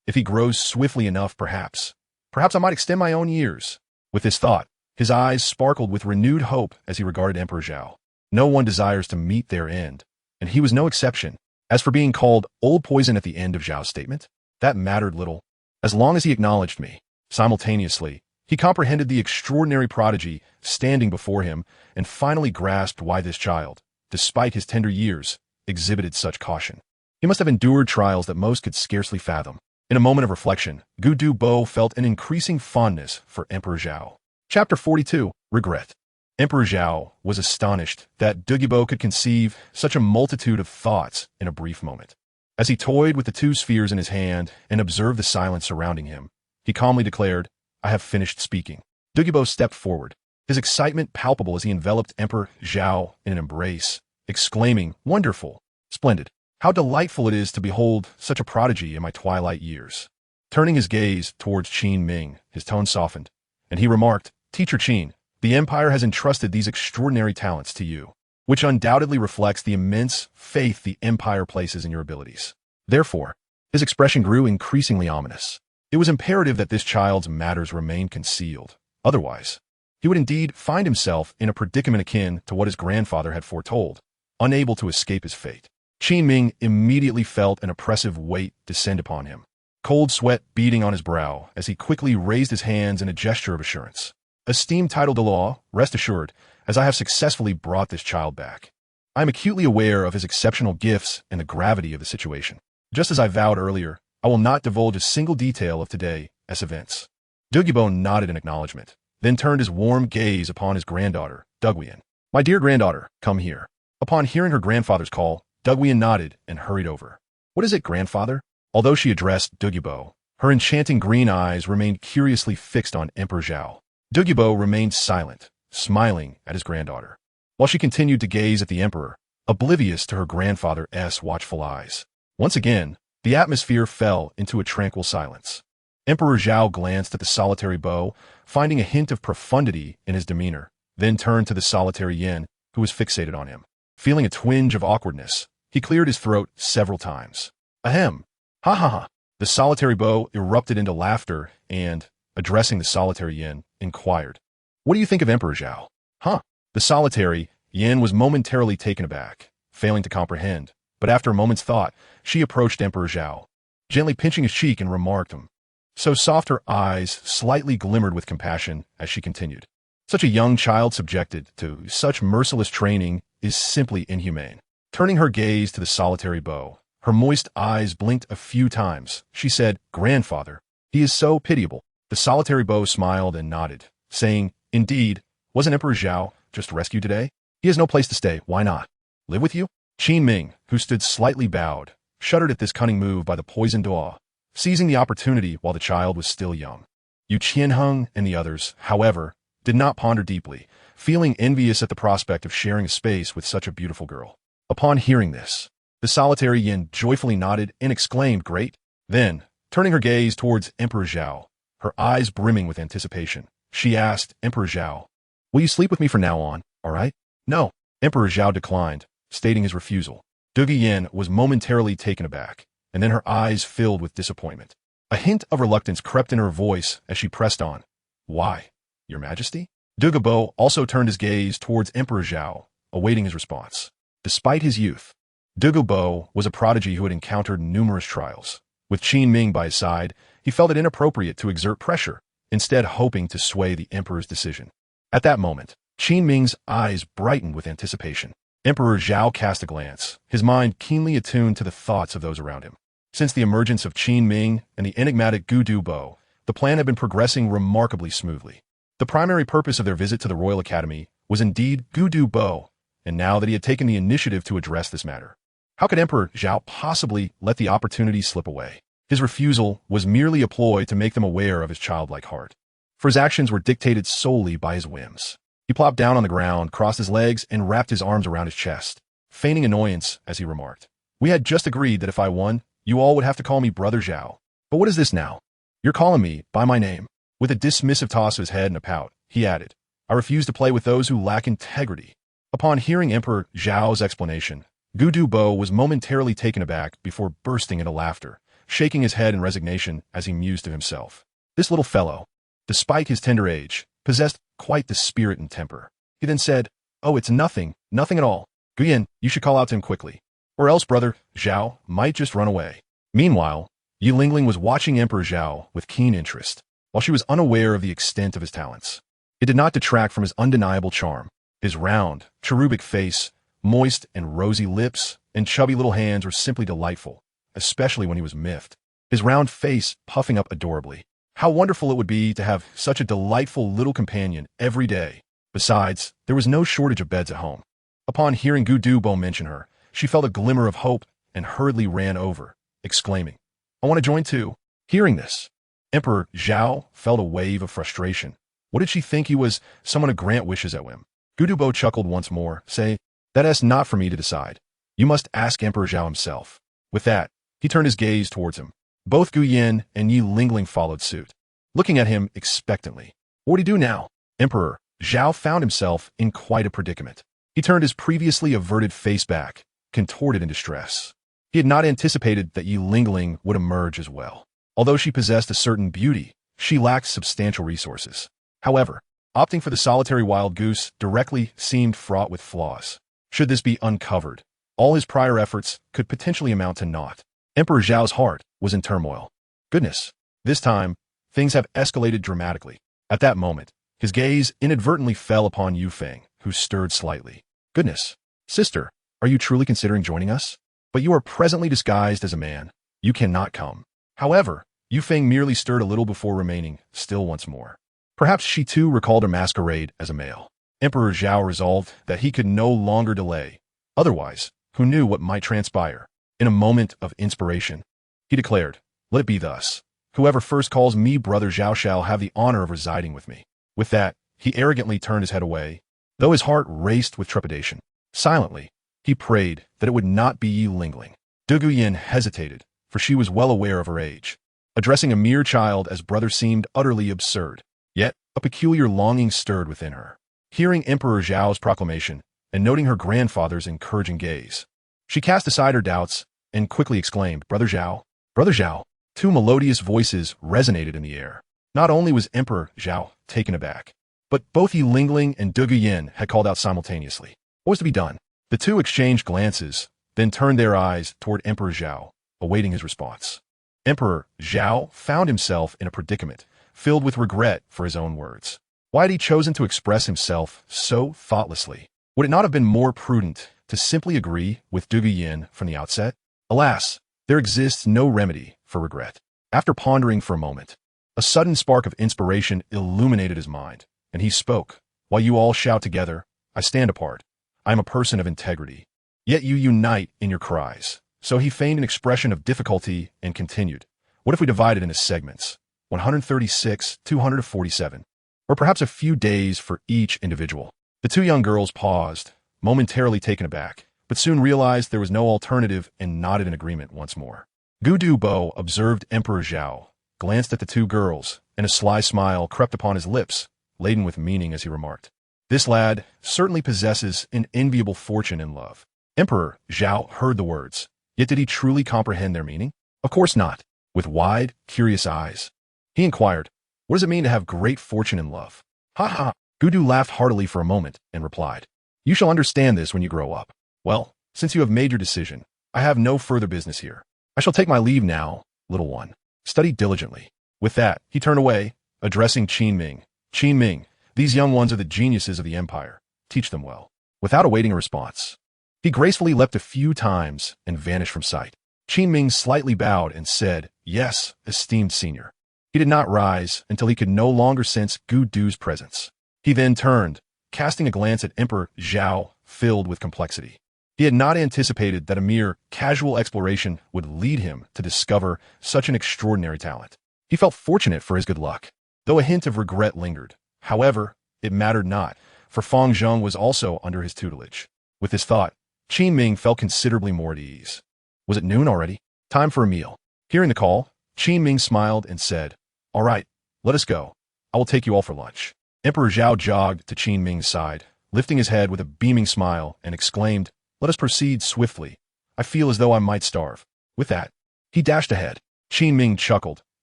If he grows swiftly enough, perhaps I might extend my own years. With this thought, his eyes sparkled with renewed hope as he regarded Emperor Zhao. No one desires to meet their end, and he was no exception. As for being called old poison at the end of Zhao's statement, that mattered little. As long as he acknowledged me, simultaneously, he comprehended the extraordinary prodigy standing before him and finally grasped why this child, despite his tender years, exhibited such caution. He must have endured trials that most could scarcely fathom. In a moment of reflection, Gu Duobo felt an increasing fondness for Emperor Zhao. Chapter 42, Regret. Emperor Zhao was astonished that Douluo could conceive such a multitude of thoughts in a brief moment. As he toyed with the two spheres in his hand and observed the silence surrounding him, he calmly declared, "I have finished speaking." Douluo stepped forward, his excitement palpable as he enveloped Emperor Zhao in an embrace, exclaiming, "Wonderful! Splendid! How delightful it is to behold such a prodigy in my twilight years." Turning his gaze towards Qin Ming, his tone softened, and he remarked, "Teacher Qin, the Empire has entrusted these extraordinary talents to you, which undoubtedly reflects the immense faith the Empire places in your abilities." Therefore, his expression grew increasingly ominous. It was imperative that this child's matters remain concealed. Otherwise, he would indeed find himself in a predicament akin to what his grandfather had foretold, unable to escape his fate. Qin Ming immediately felt an oppressive weight descend upon him, cold sweat beading on his brow as he quickly raised his hands in a gesture of assurance. "Esteemed title Douluo, rest assured, as I have successfully brought this child back. I am acutely aware of his exceptional gifts and the gravity of the situation. Just as I vowed earlier, I will not divulge a single detail of today's events." Douluo nodded in acknowledgement, then turned his warm gaze upon his granddaughter, Douluo. "My dear granddaughter, come here." Upon hearing her grandfather's call, Douluo nodded and hurried over. "What is it, grandfather?" Although she addressed Douluo, her enchanting green eyes remained curiously fixed on Emperor Zhao. Douluo remained silent, smiling at his granddaughter, while she continued to gaze at the emperor, oblivious to her grandfather's watchful eyes. Once again, the atmosphere fell into a tranquil silence. Emperor Zhao glanced at the solitary bow, finding a hint of profundity in his demeanor, then turned to the solitary yin, who was fixated on him. Feeling a twinge of awkwardness, he cleared his throat several times. "Ahem! Ha ha ha!" The solitary bow erupted into laughter and, addressing the solitary yin, inquired, "What do you think of Emperor Zhao?" "Huh?" The solitary yin was momentarily taken aback, failing to comprehend, but after a moment's thought, she approached Emperor Zhao, gently pinching his cheek and remarked him. So soft her eyes slightly glimmered with compassion as she continued. "Such a young child subjected to such merciless training is simply inhumane." Turning her gaze to the solitary bow, her moist eyes blinked a few times. She said, "Grandfather, he is so pitiable." The solitary bow smiled and nodded, saying, "Indeed, wasn't Emperor Zhao just rescued today? He has no place to stay. Why not? Live with you?" Qin Ming, who stood slightly bowed, shuddered at this cunning move by the poisoned Douluo, seizing the opportunity while the child was still young. Yu Qianheng and the others, however, did not ponder deeply, feeling envious at the prospect of sharing a space with such a beautiful girl. Upon hearing this, the solitary yin joyfully nodded and exclaimed, "Great." Then, turning her gaze towards Emperor Zhao, her eyes brimming with anticipation, she asked Emperor Zhao, "Will you sleep with me from now on, all right?" "No." Emperor Zhao declined, stating his refusal. Douluo was momentarily taken aback, and then her eyes filled with disappointment. A hint of reluctance crept in her voice as she pressed on. "Why, Your Majesty?" Douluo also turned his gaze towards Emperor Zhao, awaiting his response. Despite his youth, Douluo was a prodigy who had encountered numerous trials. With Qin Ming by his side, he felt it inappropriate to exert pressure, instead hoping to sway the emperor's decision. At that moment, Qin Ming's eyes brightened with anticipation. Emperor Zhao cast a glance, his mind keenly attuned to the thoughts of those around him. Since the emergence of Qin Ming and the enigmatic Douluo, the plan had been progressing remarkably smoothly. The primary purpose of their visit to the Royal Academy was indeed Douluo, and now that he had taken the initiative to address this matter, how could Emperor Zhao possibly let the opportunity slip away? His refusal was merely a ploy to make them aware of his childlike heart, for his actions were dictated solely by his whims. He plopped down on the ground, crossed his legs, and wrapped his arms around his chest, feigning annoyance as he remarked, "We had just agreed that if I won, you all would have to call me Brother Zhao. But what is this now? You're calling me by my name." With a dismissive toss of his head and a pout, he added, "I refuse to play with those who lack integrity." Upon hearing Emperor Zhao's explanation, Douluo was momentarily taken aback before bursting into laughter, shaking his head in resignation as he mused to himself. This little fellow, despite his tender age, possessed quite the spirit and temper. He then said, "Oh, it's nothing at all. Guyan, you should call out to him quickly, or else Brother Zhao might just run away." Meanwhile, Yi Lingling was watching Emperor Zhao with keen interest, while she was unaware of the extent of his talents. It did not detract from his undeniable charm. His round, cherubic face, moist and rosy lips, and chubby little hands were simply delightful, especially when he was miffed. His round face puffing up adorably. How wonderful it would be to have such a delightful little companion every day. Besides, there was no shortage of beds at home. Upon hearing Douluo mention her, she felt a glimmer of hope and hurriedly ran over, exclaiming, "I want to join too." Hearing this, Emperor Zhao felt a wave of frustration. What did she think he was, someone to grant wishes at whim? Douluo chuckled once more, saying, "That's not for me to decide. You must ask Emperor Zhao himself." With that, he turned his gaze towards him. Both Gu Yin and Yi Lingling followed suit, looking at him expectantly. What would he do now? Emperor Zhao found himself in quite a predicament. He turned his previously averted face back, contorted in distress. He had not anticipated that Yi Lingling would emerge as well. Although she possessed a certain beauty, she lacked substantial resources. However, opting for the solitary wild goose directly seemed fraught with flaws. Should this be uncovered, all his prior efforts could potentially amount to naught. Emperor Zhao's heart was in turmoil. Goodness, this time, things have escalated dramatically. At that moment, his gaze inadvertently fell upon Yu Feng, who stirred slightly. Goodness, sister, are you truly considering joining us? But you are presently disguised as a man. You cannot come. However, Yu Feng merely stirred a little before remaining still once more. Perhaps she too recalled her masquerade as a male. Emperor Zhao resolved that he could no longer delay. Otherwise, who knew what might transpire? In a moment of inspiration, he declared, "Let it be thus. Whoever first calls me brother Zhao shall have the honor of residing with me." With that, he arrogantly turned his head away, though his heart raced with trepidation. Silently, he prayed that it would not be Yi Lingling. Du Guyan hesitated, for she was well aware of her age. Addressing a mere child as brother seemed utterly absurd. Yet, a peculiar longing stirred within her. Hearing Emperor Zhao's proclamation, and noting her grandfather's encouraging gaze, she cast aside her doubts and quickly exclaimed, "Brother Zhao! Brother Zhao!" Two melodious voices resonated in the air. Not only was Emperor Zhao taken aback, but both Yi Lingling and Du Guyan had called out simultaneously. What was to be done? The two exchanged glances, then turned their eyes toward Emperor Zhao, awaiting his response. Emperor Zhao found himself in a predicament, filled with regret for his own words. Why had he chosen to express himself so thoughtlessly? Would it not have been more prudent to simply agree with Du Guyan from the outset? Alas, there exists no remedy for regret. After pondering for a moment, a sudden spark of inspiration illuminated his mind, and he spoke. "While you all shout together, I stand apart. I am a person of integrity. Yet you unite in your cries." So he feigned an expression of difficulty and continued, "What if we divide it into segments? 136, 247, or perhaps a few days for each individual." The two young girls paused, momentarily taken aback, but soon realized there was no alternative and nodded in agreement once more. Douluo observed Emperor Zhao, glanced at the two girls, and a sly smile crept upon his lips, laden with meaning as he remarked, "This lad certainly possesses an enviable fortune in love." Emperor Zhao heard the words, yet did he truly comprehend their meaning? Of course not. With wide, curious eyes, he inquired, "What does it mean to have great fortune in love?" "Ha ha!" Gudu laughed heartily for a moment and replied, "You shall understand this when you grow up. Well, since you have made your decision, I have no further business here. I shall take my leave now, little one. Study diligently." With that, he turned away, addressing Qin Ming. "Qin Ming, these young ones are the geniuses of the empire. Teach them well." Without awaiting a response, he gracefully leapt a few times and vanished from sight. Qin Ming slightly bowed and said, "Yes, esteemed senior." He did not rise until he could no longer sense Gudu's presence. He then turned, casting a glance at Emperor Zhao, filled with complexity. He had not anticipated that a mere casual exploration would lead him to discover such an extraordinary talent. He felt fortunate for his good luck, though a hint of regret lingered. However, it mattered not, for Fang Zheng was also under his tutelage. With this thought, Qin Ming felt considerably more at ease. Was it noon already? Time for a meal. Hearing the call, Qin Ming smiled and said, "All right, let us go. I will take you all for lunch." Emperor Zhao jogged to Qin Ming's side, lifting his head with a beaming smile, and exclaimed, "Let us proceed swiftly. I feel as though I might starve." With that, he dashed ahead. Qin Ming chuckled,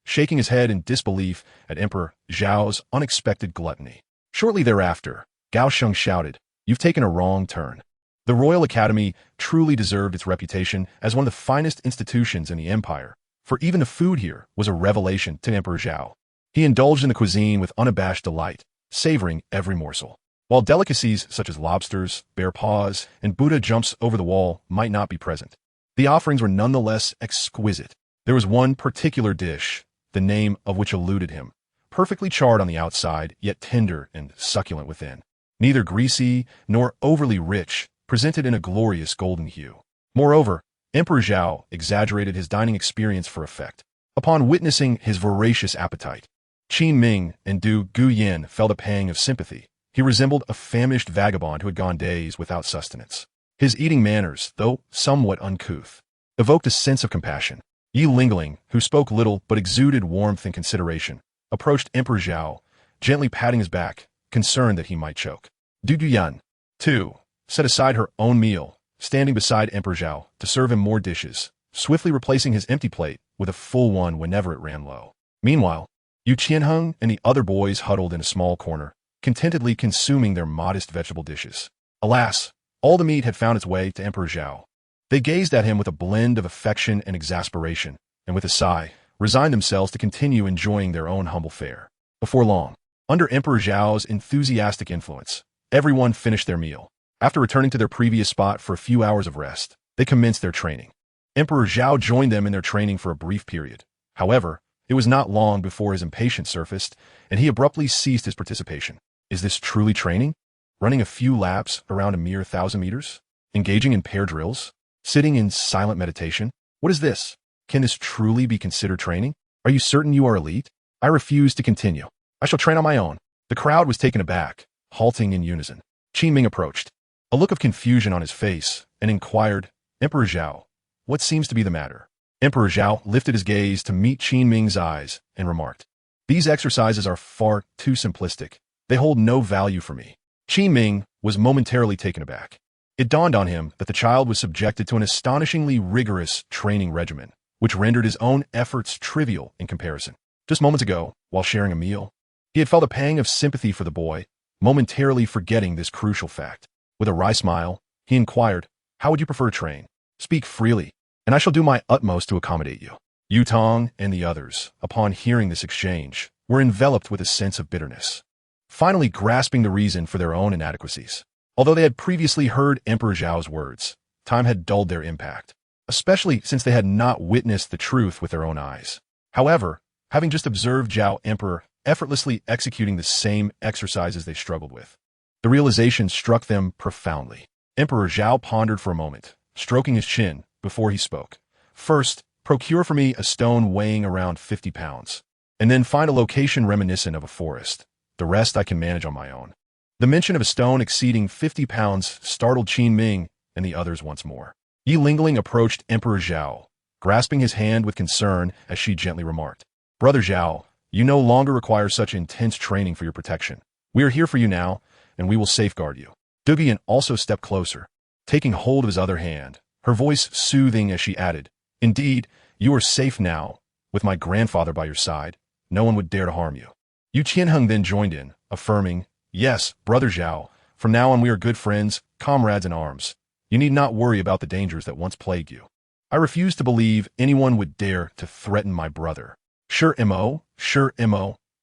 shaking his head in disbelief at Emperor Zhao's unexpected gluttony. Shortly thereafter, Gao Sheng shouted, "You've taken a wrong turn." The Royal Academy truly deserved its reputation as one of the finest institutions in the empire, for even the food here was a revelation to Emperor Zhao. He indulged in the cuisine with unabashed delight, savoring every morsel. While delicacies such as lobsters, bear paws, and Buddha jumps over the wall might not be present, the offerings were nonetheless exquisite. There was one particular dish, the name of which eluded him, perfectly charred on the outside, yet tender and succulent within. neither greasy nor overly rich, presented in a glorious golden hue. Moreover, Emperor Zhao exaggerated his dining experience for effect. Upon witnessing his voracious appetite, Qin Ming and Du Guyan felt a pang of sympathy. He resembled a famished vagabond who had gone days without sustenance. His eating manners, though somewhat uncouth, evoked a sense of compassion. Yi Lingling, who spoke little but exuded warmth and consideration, approached Emperor Zhao, gently patting his back, concerned that he might choke. Du Guyan, too, set aside her own meal, standing beside Emperor Zhao to serve him more dishes, swiftly replacing his empty plate with a full one whenever it ran low. Meanwhile, Yu Qianheng and the other boys huddled in a small corner, contentedly consuming their modest vegetable dishes. Alas, all the meat had found its way to Emperor Zhao. They gazed at him with a blend of affection and exasperation, and with a sigh, resigned themselves to continue enjoying their own humble fare. Before long, under Emperor Zhao's enthusiastic influence, everyone finished their meal. After returning to their previous spot for a few hours of rest, they commenced their training. Emperor Zhao joined them in their training for a brief period. However, it was not long before his impatience surfaced, and he abruptly ceased his participation. Is this truly training? Running a few laps around a mere 1,000 meters? Engaging in pair drills? Sitting in silent meditation? What is this? Can this truly be considered training? Are you certain you are elite? I refuse to continue. I shall train on my own. The crowd was taken aback, halting in unison. Qin Ming approached, a look of confusion on his face, and inquired, Emperor Zhao, what seems to be the matter? Emperor Zhao lifted his gaze to meet Qin Ming's eyes and remarked, these exercises are far too simplistic. They hold no value for me. Qin Ming was momentarily taken aback. It dawned on him that the child was subjected to an astonishingly rigorous training regimen, which rendered his own efforts trivial in comparison. Just moments ago, while sharing a meal, he had felt a pang of sympathy for the boy, momentarily forgetting this crucial fact. With a wry smile, he inquired, how would you prefer to train? Speak freely, and I shall do my utmost to accommodate you. Yu Tong and the others, upon hearing this exchange, were enveloped with a sense of bitterness, finally grasping the reason for their own inadequacies. Although they had previously heard Emperor Zhao's words, time had dulled their impact, especially since they had not witnessed the truth with their own eyes. However, having just observed Zhao Emperor effortlessly executing the same exercises they struggled with, the realization struck them profoundly. Emperor Zhao pondered for a moment, stroking his chin, before he spoke. First, procure for me a stone weighing around 50 pounds, and then find a location reminiscent of a forest. The rest I can manage on my own. The mention of a stone exceeding 50 pounds startled Qin Ming and the others once more. Yi Lingling approached Emperor Zhao, grasping his hand with concern as she gently remarked, Brother Zhao, you no longer require such intense training for your protection. We are here for you now, and we will safeguard you. Du Guyan also stepped closer, taking hold of his other hand, her voice soothing as she added, Indeed, you are safe now. With my grandfather by your side, no one would dare to harm you. Yu Qianheng then joined in, affirming, Yes, Brother Zhao, from now on we are good friends, comrades in arms. You need not worry about the dangers that once plagued you. I refuse to believe anyone would dare to threaten my brother. Sure, Mo,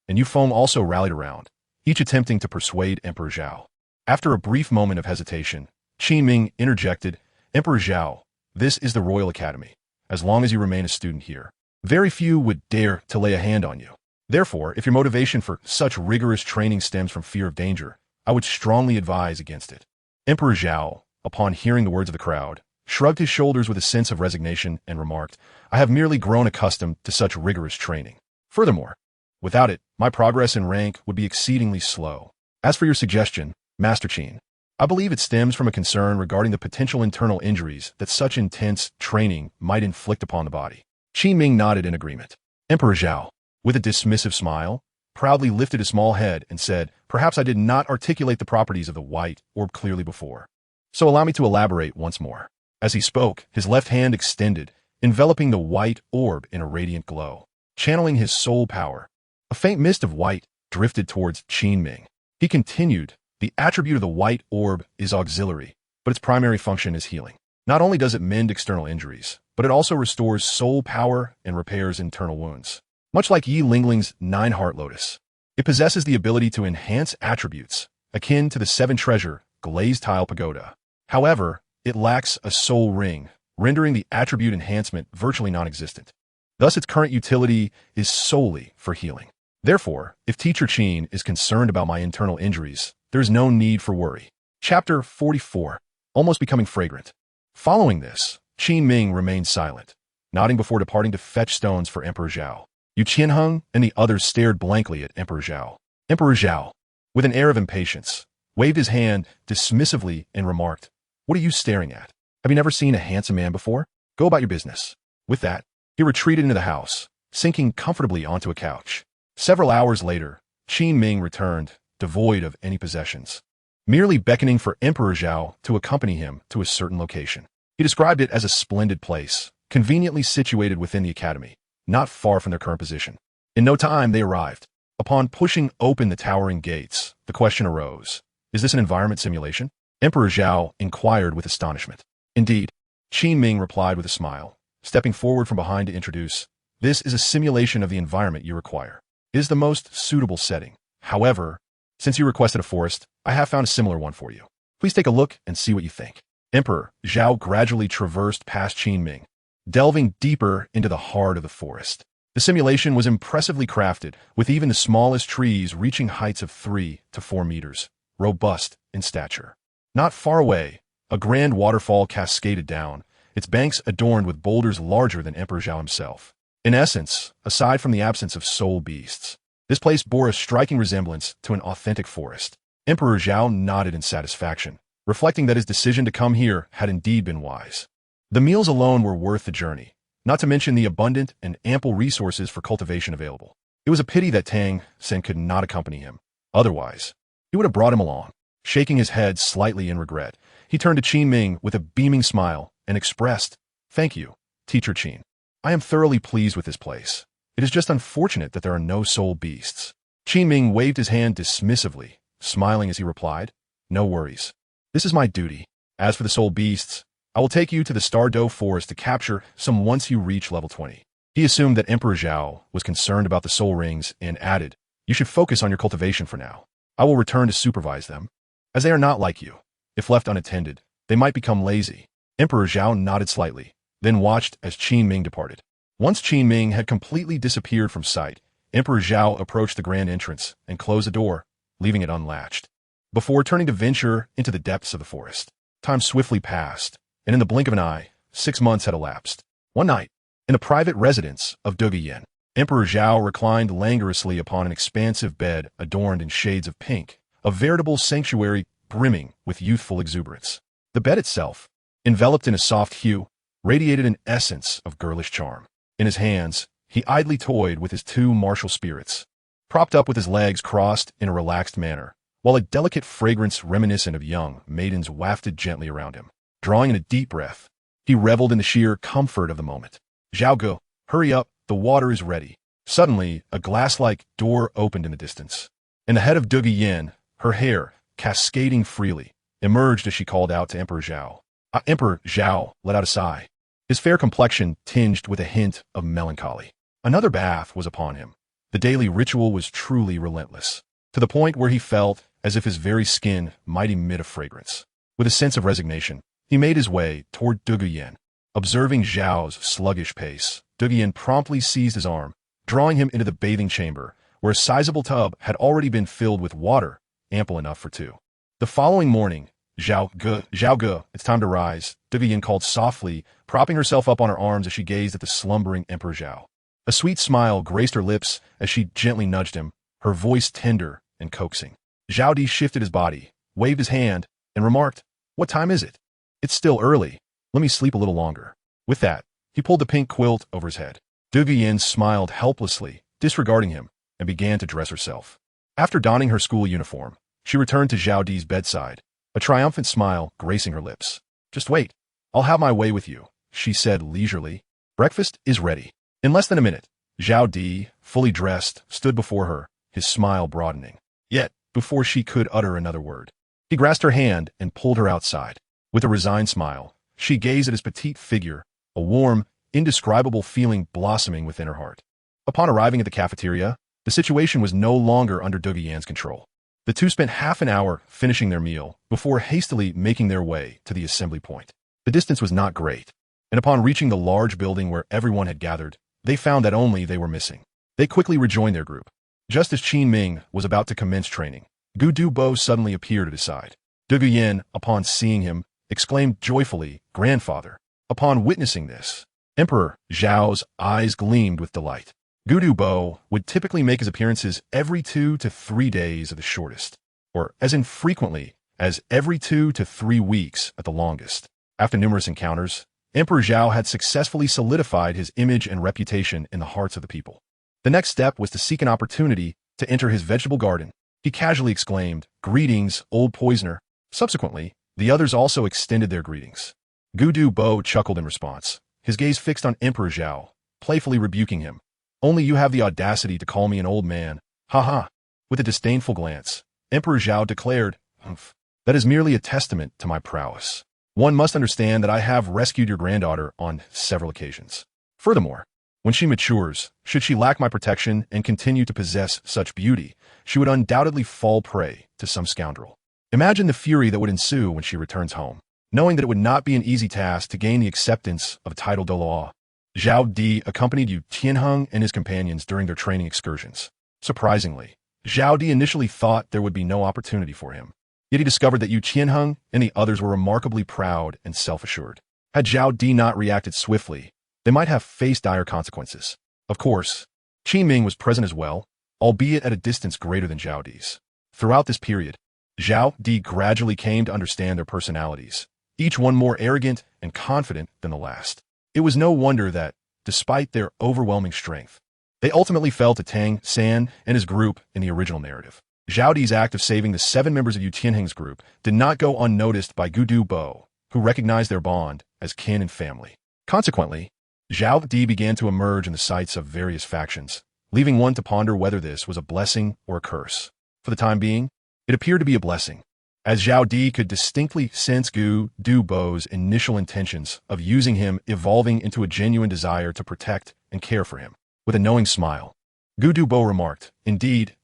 and Yu Feng also rallied around, each attempting to persuade Emperor Zhao. After a brief moment of hesitation, Qin Ming interjected, Emperor Zhao, this is the Royal Academy. As long as you remain a student here, very few would dare to lay a hand on you. Therefore, if your motivation for such rigorous training stems from fear of danger, I would strongly advise against it. Emperor Zhao, upon hearing the words of the crowd, shrugged his shoulders with a sense of resignation and remarked, I have merely grown accustomed to such rigorous training. Furthermore, without it, my progress in rank would be exceedingly slow. As for your suggestion, Master Qin, I believe it stems from a concern regarding the potential internal injuries that such intense training might inflict upon the body. Qin Ming nodded in agreement. Emperor Zhao, with a dismissive smile, proudly lifted a small head and said, Perhaps I did not articulate the properties of the white orb clearly before. So allow me to elaborate once more. As he spoke, his left hand extended, enveloping the white orb in a radiant glow, channeling his soul power. A faint mist of white drifted towards Qin Ming. He continued, The attribute of the white orb is auxiliary, but its primary function is healing. Not only does it mend external injuries, but it also restores soul power and repairs internal wounds. Much like Yi Lingling's 9 Heart Lotus, it possesses the ability to enhance attributes, akin to the 7-treasure glazed tile pagoda. However, it lacks a soul ring, rendering the attribute enhancement virtually non-existent. Thus, its current utility is solely for healing. Therefore, if Teacher Qin is concerned about my internal injuries, there is no need for worry. Chapter 44. Almost becoming fragrant. Following this, Qin Ming remained silent, nodding before departing to fetch stones for Emperor Zhao. Yu Qianheng and the others stared blankly at Emperor Zhao. Emperor Zhao, with an air of impatience, waved his hand dismissively and remarked, "What are you staring at? Have you never seen a handsome man before? Go about your business." With that, he retreated into the house, sinking comfortably onto a couch. Several hours later, Qin Ming returned, devoid of any possessions, merely beckoning for Emperor Zhao to accompany him to a certain location. He described it as a splendid place, conveniently situated within the academy, not far from their current position. In no time, they arrived. Upon pushing open the towering gates, the question arose, is this an environment simulation? Emperor Zhao inquired with astonishment. Indeed, Qin Ming replied with a smile, stepping forward from behind to introduce, this is a simulation of the environment you require. It is the most suitable setting. However, since you requested a forest, I have found a similar one for you. Please take a look and see what you think. Emperor Zhao gradually traversed past Qin Ming, delving deeper into the heart of the forest. The simulation was impressively crafted, with even the smallest trees reaching heights of 3 to 4 meters, robust in stature. Not far away, a grand waterfall cascaded down, its banks adorned with boulders larger than Emperor Zhao himself. In essence, aside from the absence of soul beasts, this place bore a striking resemblance to an authentic forest. Emperor Zhao nodded in satisfaction, reflecting that his decision to come here had indeed been wise. The meals alone were worth the journey, not to mention the abundant and ample resources for cultivation available. It was a pity that Tang Sen could not accompany him. Otherwise, he would have brought him along. Shaking his head slightly in regret, he turned to Qin Ming with a beaming smile and expressed, "Thank you, Teacher Qin. I am thoroughly pleased with this place. It is just unfortunate that there are no soul beasts." Qin Ming waved his hand dismissively, smiling as he replied, "No worries. This is my duty. As for the soul beasts, I will take you to the Douluo forest to capture some once you reach level 20. He assumed that Emperor Zhao was concerned about the soul rings and added, "You should focus on your cultivation for now. I will return to supervise them, as they are not like you. If left unattended, they might become lazy." Emperor Zhao nodded slightly, then watched as Qin Ming departed. Once Qin Ming had completely disappeared from sight, Emperor Zhao approached the grand entrance and closed the door, leaving it unlatched. Before turning to venture into the depths of the forest, time swiftly passed, and in the blink of an eye, 6 months had elapsed. One night, in the private residence of Douluo, Emperor Zhao reclined languorously upon an expansive bed adorned in shades of pink, a veritable sanctuary brimming with youthful exuberance. The bed itself, enveloped in a soft hue, radiated an essence of girlish charm. In his hands, he idly toyed with his 2 martial spirits, propped up with his legs crossed in a relaxed manner, while a delicate fragrance reminiscent of young maidens wafted gently around him. Drawing in a deep breath, he reveled in the sheer comfort of the moment. "Zhao Ge, hurry up, the water is ready." Suddenly, a glass-like door opened in the distance, and the head of Douluo, her hair cascading freely, emerged as she called out to Emperor Zhao. Emperor Zhao let out a sigh, his fair complexion tinged with a hint of melancholy. Another bath was upon him. The daily ritual was truly relentless, to the point where he felt as if his very skin might emit a fragrance. With a sense of resignation, he made his way toward Douluo. Observing Zhao's sluggish pace, Douluo promptly seized his arm, drawing him into the bathing chamber, where a sizable tub had already been filled with water, ample enough for 2. The following morning, Zhao Ge, it's time to rise, Douluo called softly, propping herself up on her arms as she gazed at the slumbering Emperor Zhao. A sweet smile graced her lips as she gently nudged him, her voice tender and coaxing. Zhao Di shifted his body, waved his hand, and remarked, "What time is it? It's still early. Let me sleep a little longer." With that, he pulled the pink quilt over his head. Douluo smiled helplessly, disregarding him, and began to dress herself. After donning her school uniform, she returned to Zhao Di's bedside, a triumphant smile gracing her lips. "Just wait. I'll have my way with you," she said leisurely. "Breakfast is ready." In less than a minute, Zhao Di, fully dressed, stood before her, his smile broadening. Yet, before she could utter another word, he grasped her hand and pulled her outside. With a resigned smile, she gazed at his petite figure, a warm, indescribable feeling blossoming within her heart. Upon arriving at the cafeteria, the situation was no longer under Douluo's control. The 2 spent half an hour finishing their meal before hastily making their way to the assembly point. The distance was not great, and upon reaching the large building where everyone had gathered, they found that only they were missing. They quickly rejoined their group. Just as Qin Ming was about to commence training, Douluo suddenly appeared at his side. Douluo, upon seeing him, exclaimed joyfully, "Grandfather." Upon witnessing this, Emperor Zhao's eyes gleamed with delight. Douluo would typically make his appearances every 2 to 3 days at the shortest, or as infrequently as every 2 to 3 weeks at the longest. After numerous encounters, Emperor Zhao had successfully solidified his image and reputation in the hearts of the people. The next step was to seek an opportunity to enter his vegetable garden. He casually exclaimed, "Greetings, old poisoner." Subsequently, the others also extended their greetings. Douluo chuckled in response, his gaze fixed on Emperor Zhao, playfully rebuking him. "Only you have the audacity to call me an old man. Ha ha." With a disdainful glance, Emperor Zhao declared, "Humph. That is merely a testament to my prowess. One must understand that I have rescued your granddaughter on several occasions. Furthermore, when she matures, should she lack my protection and continue to possess such beauty, she would undoubtedly fall prey to some scoundrel. Imagine the fury that would ensue when she returns home, knowing that it would not be an easy task to gain the acceptance of a title Douluo." Zhao Di accompanied Yu Tianheng and his companions during their training excursions. Surprisingly, Zhao Di initially thought there would be no opportunity for him. Yet he discovered that Yu Tianheng and the others were remarkably proud and self-assured. Had Zhao Di not reacted swiftly, they might have faced dire consequences. Of course, Qin Ming was present as well, albeit at a distance greater than Zhao Di's. Throughout this period, Zhao Di gradually came to understand their personalities, each one more arrogant and confident than the last. It was no wonder that, despite their overwhelming strength, they ultimately fell to Tang San and his group in the original narrative. Zhao Di's act of saving the 7 members of Yu Tianheng's group did not go unnoticed by Douluo, who recognized their bond as kin and family. Consequently, Zhao Di began to emerge in the sights of various factions, leaving one to ponder whether this was a blessing or a curse. For the time being, it appeared to be a blessing, as Zhao Di could distinctly sense Douluo's initial intentions of using him evolving into a genuine desire to protect and care for him. With a knowing smile, Douluo remarked, Indeed,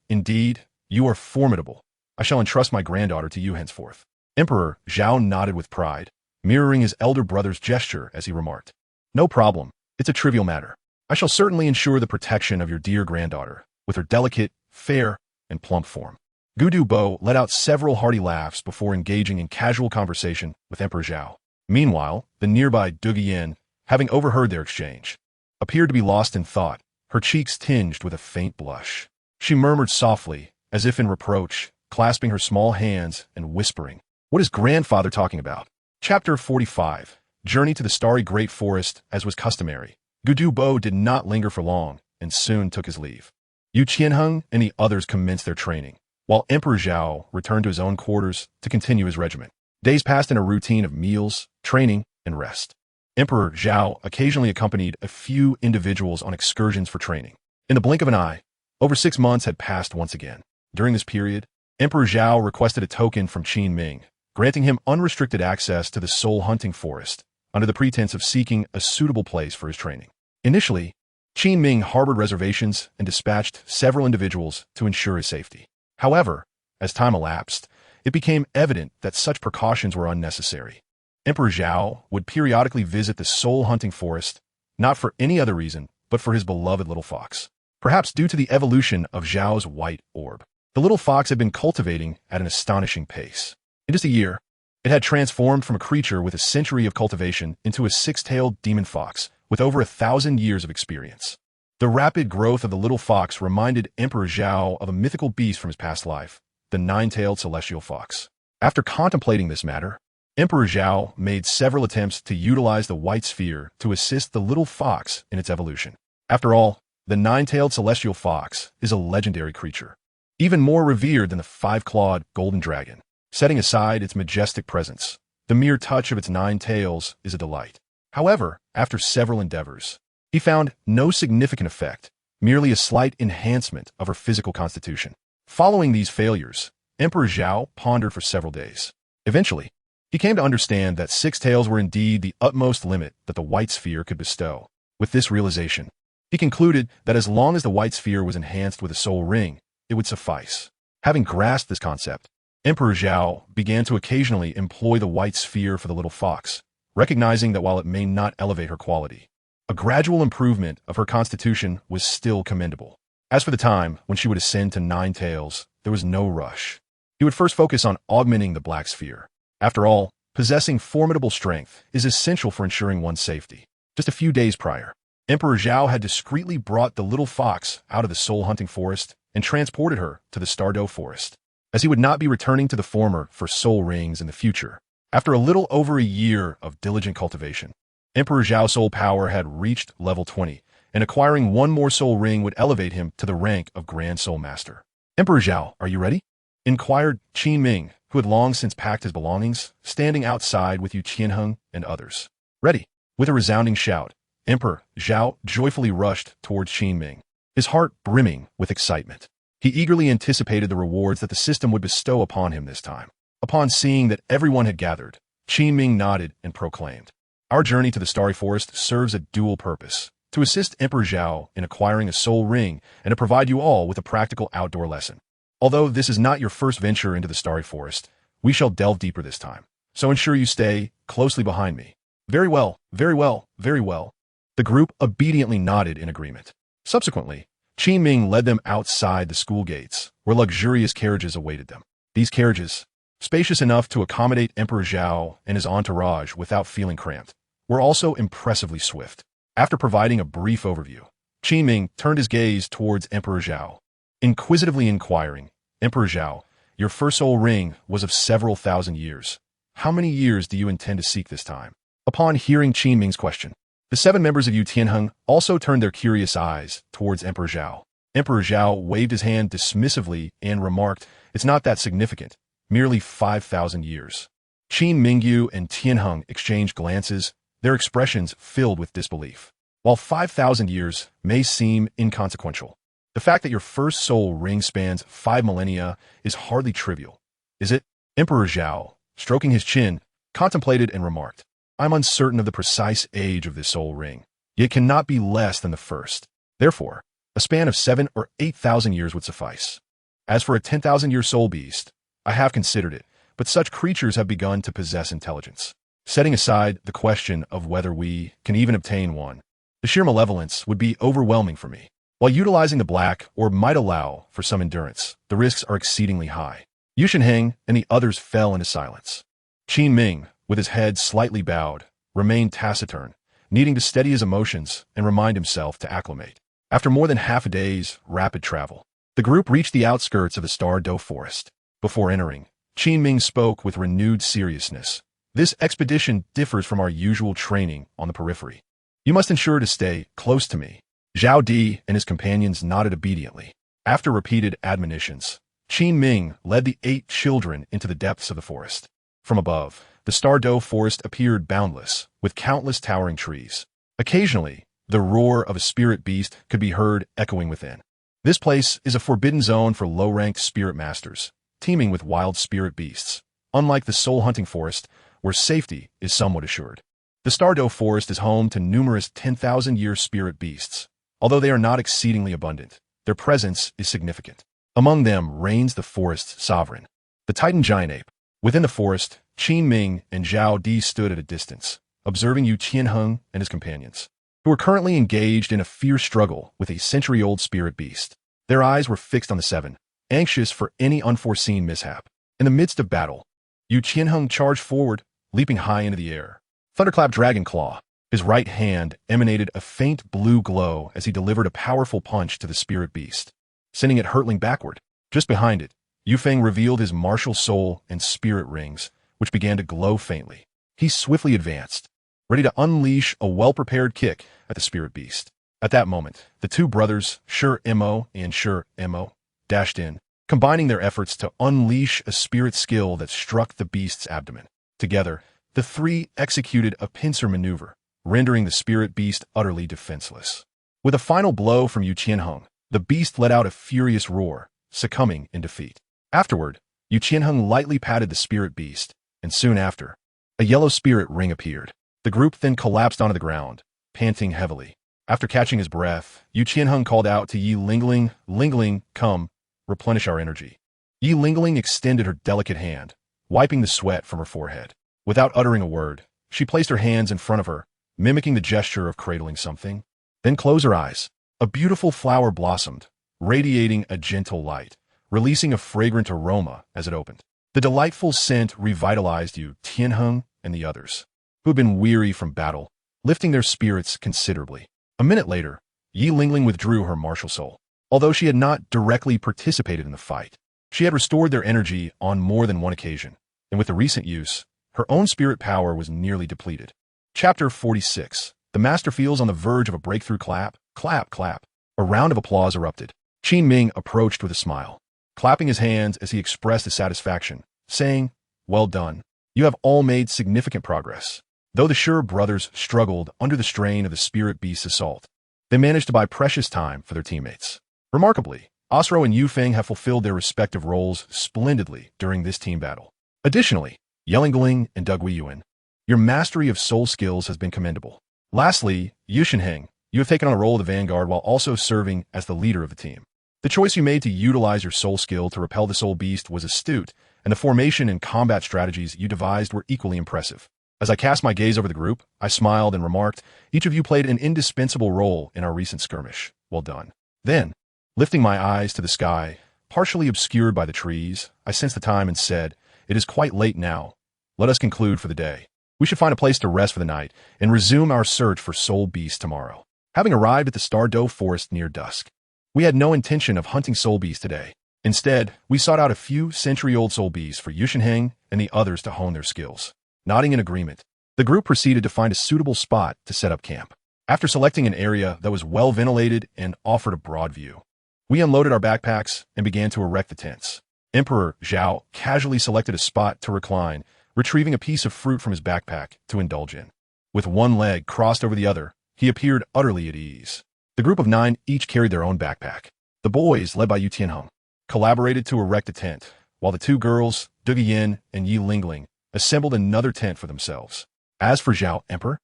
you are formidable. I shall entrust my granddaughter to you henceforth." Emperor Zhao nodded with pride, mirroring his elder brother's gesture as he remarked, "No problem, it's a trivial matter. I shall certainly ensure the protection of your dear granddaughter, with her delicate, fair, and plump form." Douluo let out several hearty laughs before engaging in casual conversation with Emperor Zhao. Meanwhile, the nearby Douluo, having overheard their exchange, appeared to be lost in thought, her cheeks tinged with a faint blush. She murmured softly, as if in reproach, clasping her small hands and whispering, "What is grandfather talking about?" Chapter 45. Journey to the Starry Great Forest. As was customary, Douluo did not linger for long and soon took his leave. Yu Tianheng and the others commenced their training, while Emperor Zhao returned to his own quarters to continue his regiment. Days passed in a routine of meals, training, and rest. Emperor Zhao occasionally accompanied a few individuals on excursions for training. In the blink of an eye, over 6 months had passed once again. During this period, Emperor Zhao requested a token from Qin Ming, granting him unrestricted access to the soul hunting forest, under the pretense of seeking a suitable place for his training. Initially, Qin Ming harbored reservations and dispatched several individuals to ensure his safety. However, as time elapsed, it became evident that such precautions were unnecessary. Emperor Zhao would periodically visit the soul hunting forest, not for any other reason, but for his beloved little fox. Perhaps due to the evolution of Zhao's white orb, the little fox had been cultivating at an astonishing pace. In just a year, it had transformed from a creature with a century of cultivation into a 6-tailed demon fox with over 1,000 years of experience. The rapid growth of the little fox reminded Emperor Zhao of a mythical beast from his past life, the 9-tailed celestial fox. After contemplating this matter, Emperor Zhao made several attempts to utilize the white sphere to assist the little fox in its evolution. After all, the 9-tailed celestial fox is a legendary creature, even more revered than the 5-clawed golden dragon. Setting aside its majestic presence, the mere touch of its 9 tails is a delight. However, after several endeavors, he found no significant effect, merely a slight enhancement of her physical constitution. Following these failures, Emperor Zhao pondered for several days. Eventually, he came to understand that 6 tails were indeed the utmost limit that the white sphere could bestow. With this realization, he concluded that as long as the white sphere was enhanced with a soul ring, it would suffice. Having grasped this concept, Emperor Zhao began to occasionally employ the white sphere for the little fox, recognizing that while it may not elevate her quality, a gradual improvement of her constitution was still commendable. As for the time when she would ascend to 9 tails, there was no rush. He would first focus on augmenting the black sphere. After all, possessing formidable strength is essential for ensuring one's safety. Just a few days prior, Emperor Zhao had discreetly brought the little fox out of the soul-hunting forest and transported her to the Douluo forest, as he would not be returning to the former for soul rings in the future. After a little over a year of diligent cultivation, Emperor Zhao's soul power had reached level 20, and acquiring one more soul ring would elevate him to the rank of Grand Soul Master. "Emperor Zhao, are you ready?" inquired Qin Ming, who had long since packed his belongings, standing outside with Yu Qianheng and others. "Ready." With a resounding shout, Emperor Zhao joyfully rushed towards Qin Ming, his heart brimming with excitement. He eagerly anticipated the rewards that the system would bestow upon him this time. Upon seeing that everyone had gathered, Qin Ming nodded and proclaimed, "Our journey to the Starry Forest serves a dual purpose: to assist Emperor Zhao in acquiring a soul ring and to provide you all with a practical outdoor lesson. Although this is not your first venture into the Starry Forest, we shall delve deeper this time, so ensure you stay closely behind me." "Very well, very well, very well." The group obediently nodded in agreement. Subsequently, Qin Ming led them outside the school gates, where luxurious carriages awaited them. These carriages, spacious enough to accommodate Emperor Zhao and his entourage without feeling cramped, were also impressively swift. After providing a brief overview, Qin Ming turned his gaze towards Emperor Zhao, inquisitively inquiring, "Emperor Zhao, your first soul ring was of several thousand years. How many years do you intend to seek this time?" Upon hearing Qin Ming's question, the 7 members of Yu Tianheng also turned their curious eyes towards Emperor Zhao. Emperor Zhao waved his hand dismissively and remarked, "It's not that significant, merely 5,000 years." Qin Mingyu and Tianheng exchanged glances, their expressions filled with disbelief. While 5,000 years may seem inconsequential, the fact that your first soul ring spans 5 millennia is hardly trivial, is it? Emperor Zhao, stroking his chin, contemplated and remarked, "I'm uncertain of the precise age of this soul ring, yet it cannot be less than the first. Therefore, a span of 7 or 8,000 years would suffice. As for a 10,000-year soul beast, I have considered it, but such creatures have begun to possess intelligence. Setting aside the question of whether we can even obtain one, the sheer malevolence would be overwhelming for me. While utilizing the black orb might allow for some endurance, the risks are exceedingly high." Yu Shenheng and the others fell into silence. Qin Ming, with his head slightly bowed, remained taciturn, needing to steady his emotions and remind himself to acclimate. After more than half a day's rapid travel, the group reached the outskirts of the Douluo forest. Before entering, Qin Ming spoke with renewed seriousness. "This expedition differs from our usual training on the periphery. You must ensure to stay close to me." Zhao Di and his companions nodded obediently. After repeated admonitions, Qin Ming led the 8 children into the depths of the forest. From above, the Douluo forest appeared boundless, with countless towering trees. Occasionally, the roar of a spirit beast could be heard echoing within. This place is a forbidden zone for low-ranked spirit masters, teeming with wild spirit beasts, unlike the soul-hunting forest, where safety is somewhat assured. The Douluo forest is home to numerous 10,000-year spirit beasts. Although they are not exceedingly abundant, their presence is significant. Among them reigns the forest's sovereign, the Titan giant ape. Within the forest, Qin Ming and Zhao Di stood at a distance, observing Yu Qianheng and his companions, who were currently engaged in a fierce struggle with a century-old spirit beast. Their eyes were fixed on the 7, anxious for any unforeseen mishap. In the midst of battle, Yu Qianheng charged forward, leaping high into the air. Thunderclap Dragon Claw. His right hand emanated a faint blue glow as he delivered a powerful punch to the spirit beast, sending it hurtling backward. Just behind it, Yufeng revealed his martial soul and spirit rings, which began to glow faintly. He swiftly advanced, ready to unleash a well-prepared kick at the spirit beast. At that moment, the 2 brothers, Shi Mo and Shi Mo, dashed in, combining their efforts to unleash a spirit skill that struck the beast's abdomen. Together, the 3 executed a pincer maneuver, rendering the spirit beast utterly defenseless. With a final blow from Yu Qianheng, the beast let out a furious roar, succumbing in defeat. Afterward, Yu Qianheng lightly patted the spirit beast, and soon after, a yellow spirit ring appeared. The group then collapsed onto the ground, panting heavily. After catching his breath, Yu Qianheng called out to Yi Lingling, "Lingling, come, replenish our energy." Yi Lingling extended her delicate hand, wiping the sweat from her forehead. Without uttering a word, she placed her hands in front of her, mimicking the gesture of cradling something. Then closed her eyes. A beautiful flower blossomed, radiating a gentle light, releasing a fragrant aroma as it opened. The delightful scent revitalized Yu Tianheng and the others, who had been weary from battle, lifting their spirits considerably. A minute later, Yi Lingling withdrew her martial soul. Although she had not directly participated in the fight, she had restored their energy on more than one occasion, and with the recent use, her own spirit power was nearly depleted. Chapter 46. The master feels on the verge of a breakthrough. Clap, clap, clap. A round of applause erupted. Qin Ming approached with a smile, clapping his hands as he expressed his satisfaction, saying, "Well done. You have all made significant progress." Though the Sure brothers struggled under the strain of the spirit beast's assault, they managed to buy precious time for their teammates. Remarkably, Osro and Yufeng have fulfilled their respective roles splendidly during this team battle. Additionally, Yelingling and Yuan, your mastery of soul skills has been commendable. Lastly, Yushinheng, you have taken on the role of the vanguard while also serving as the leader of the team. The choice you made to utilize your soul skill to repel the soul beast was astute, and the formation and combat strategies you devised were equally impressive. As I cast my gaze over the group, I smiled and remarked, "Each of you played an indispensable role in our recent skirmish. Well done." Then, lifting my eyes to the sky, partially obscured by the trees, I sensed the time and said, "It is quite late now. Let us conclude for the day. We should find a place to rest for the night and resume our search for soul beasts tomorrow." Having arrived at the Stardoe forest near dusk, we had no intention of hunting soul beasts today. Instead, we sought out a few century-old soul beasts for Yushinheng and the others to hone their skills. Nodding in agreement, the group proceeded to find a suitable spot to set up camp. After selecting an area that was well ventilated and offered a broad view, we unloaded our backpacks and began to erect the tents. Emperor Zhao casually selected a spot to recline, retrieving a piece of fruit from his backpack to indulge in. With one leg crossed over the other, he appeared utterly at ease. The group of 9 each carried their own backpack. The boys, led by Yu Tianheng, collaborated to erect a tent, while the 2 girls, Yin and Yi Lingling, assembled another tent for themselves. As for Zhao Emperor,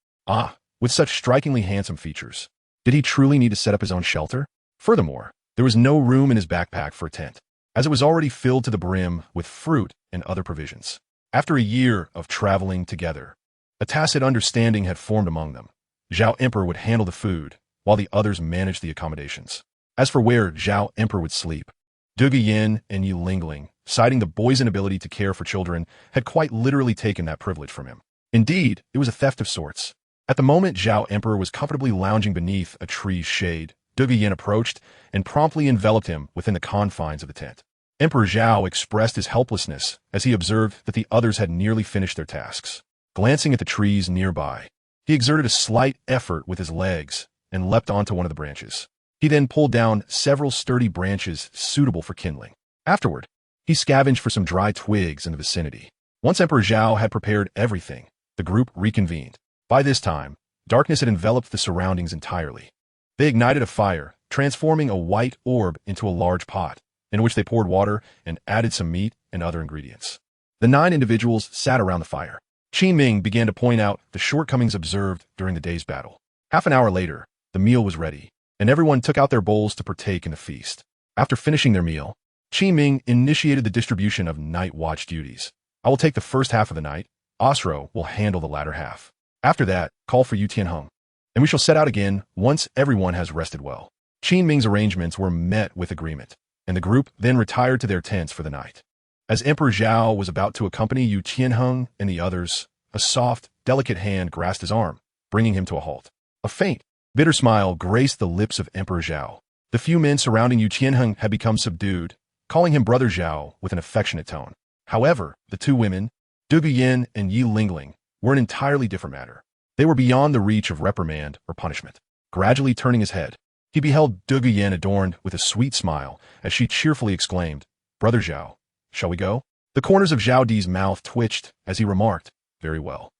with such strikingly handsome features, did he truly need to set up his own shelter? Furthermore, there was no room in his backpack for a tent, as it was already filled to the brim with fruit and other provisions. After a year of traveling together, a tacit understanding had formed among them. Zhao Emperor would handle the food, while the others managed the accommodations. As for where Zhao Emperor would sleep, Yin and Yi Lingling, citing the boy's inability to care for children, had quite literally taken that privilege from him. Indeed, it was a theft of sorts. At the moment Zhao Emperor was comfortably lounging beneath a tree's shade, Yin approached and promptly enveloped him within the confines of the tent. Emperor Zhao expressed his helplessness as he observed that the others had nearly finished their tasks. Glancing at the trees nearby, he exerted a slight effort with his legs and leapt onto one of the branches. He then pulled down several sturdy branches suitable for kindling. Afterward, he scavenged for some dry twigs in the vicinity. Once Emperor Zhao had prepared everything, the group reconvened. By this time, darkness had enveloped the surroundings entirely. They ignited a fire, transforming a white orb into a large pot, in which they poured water and added some meat and other ingredients. The 9 individuals sat around the fire. Qin Ming began to point out the shortcomings observed during the day's battle. Half an hour later, the meal was ready, and everyone took out their bowls to partake in the feast. After finishing their meal, Qin Ming initiated the distribution of night watch duties. "I will take the first half of the night. Osro will handle the latter half. After that, call for Yu Tianheng, and we shall set out again once everyone has rested well." Qin Ming's arrangements were met with agreement, and the group then retired to their tents for the night. As Emperor Zhao was about to accompany Yu Tianheng and the others, a soft, delicate hand grasped his arm, bringing him to a halt. A faint, bitter smile graced the lips of Emperor Zhao. The few men surrounding Yu Tianheng had become subdued, calling him Brother Zhao with an affectionate tone. However, the 2 women, Yin and Yi Lingling, were an entirely different matter. They were beyond the reach of reprimand or punishment. Gradually turning his head, he beheld Yin adorned with a sweet smile as she cheerfully exclaimed, "Brother Zhao, shall we go?" The corners of Zhao Di's mouth twitched as he remarked, "Very well."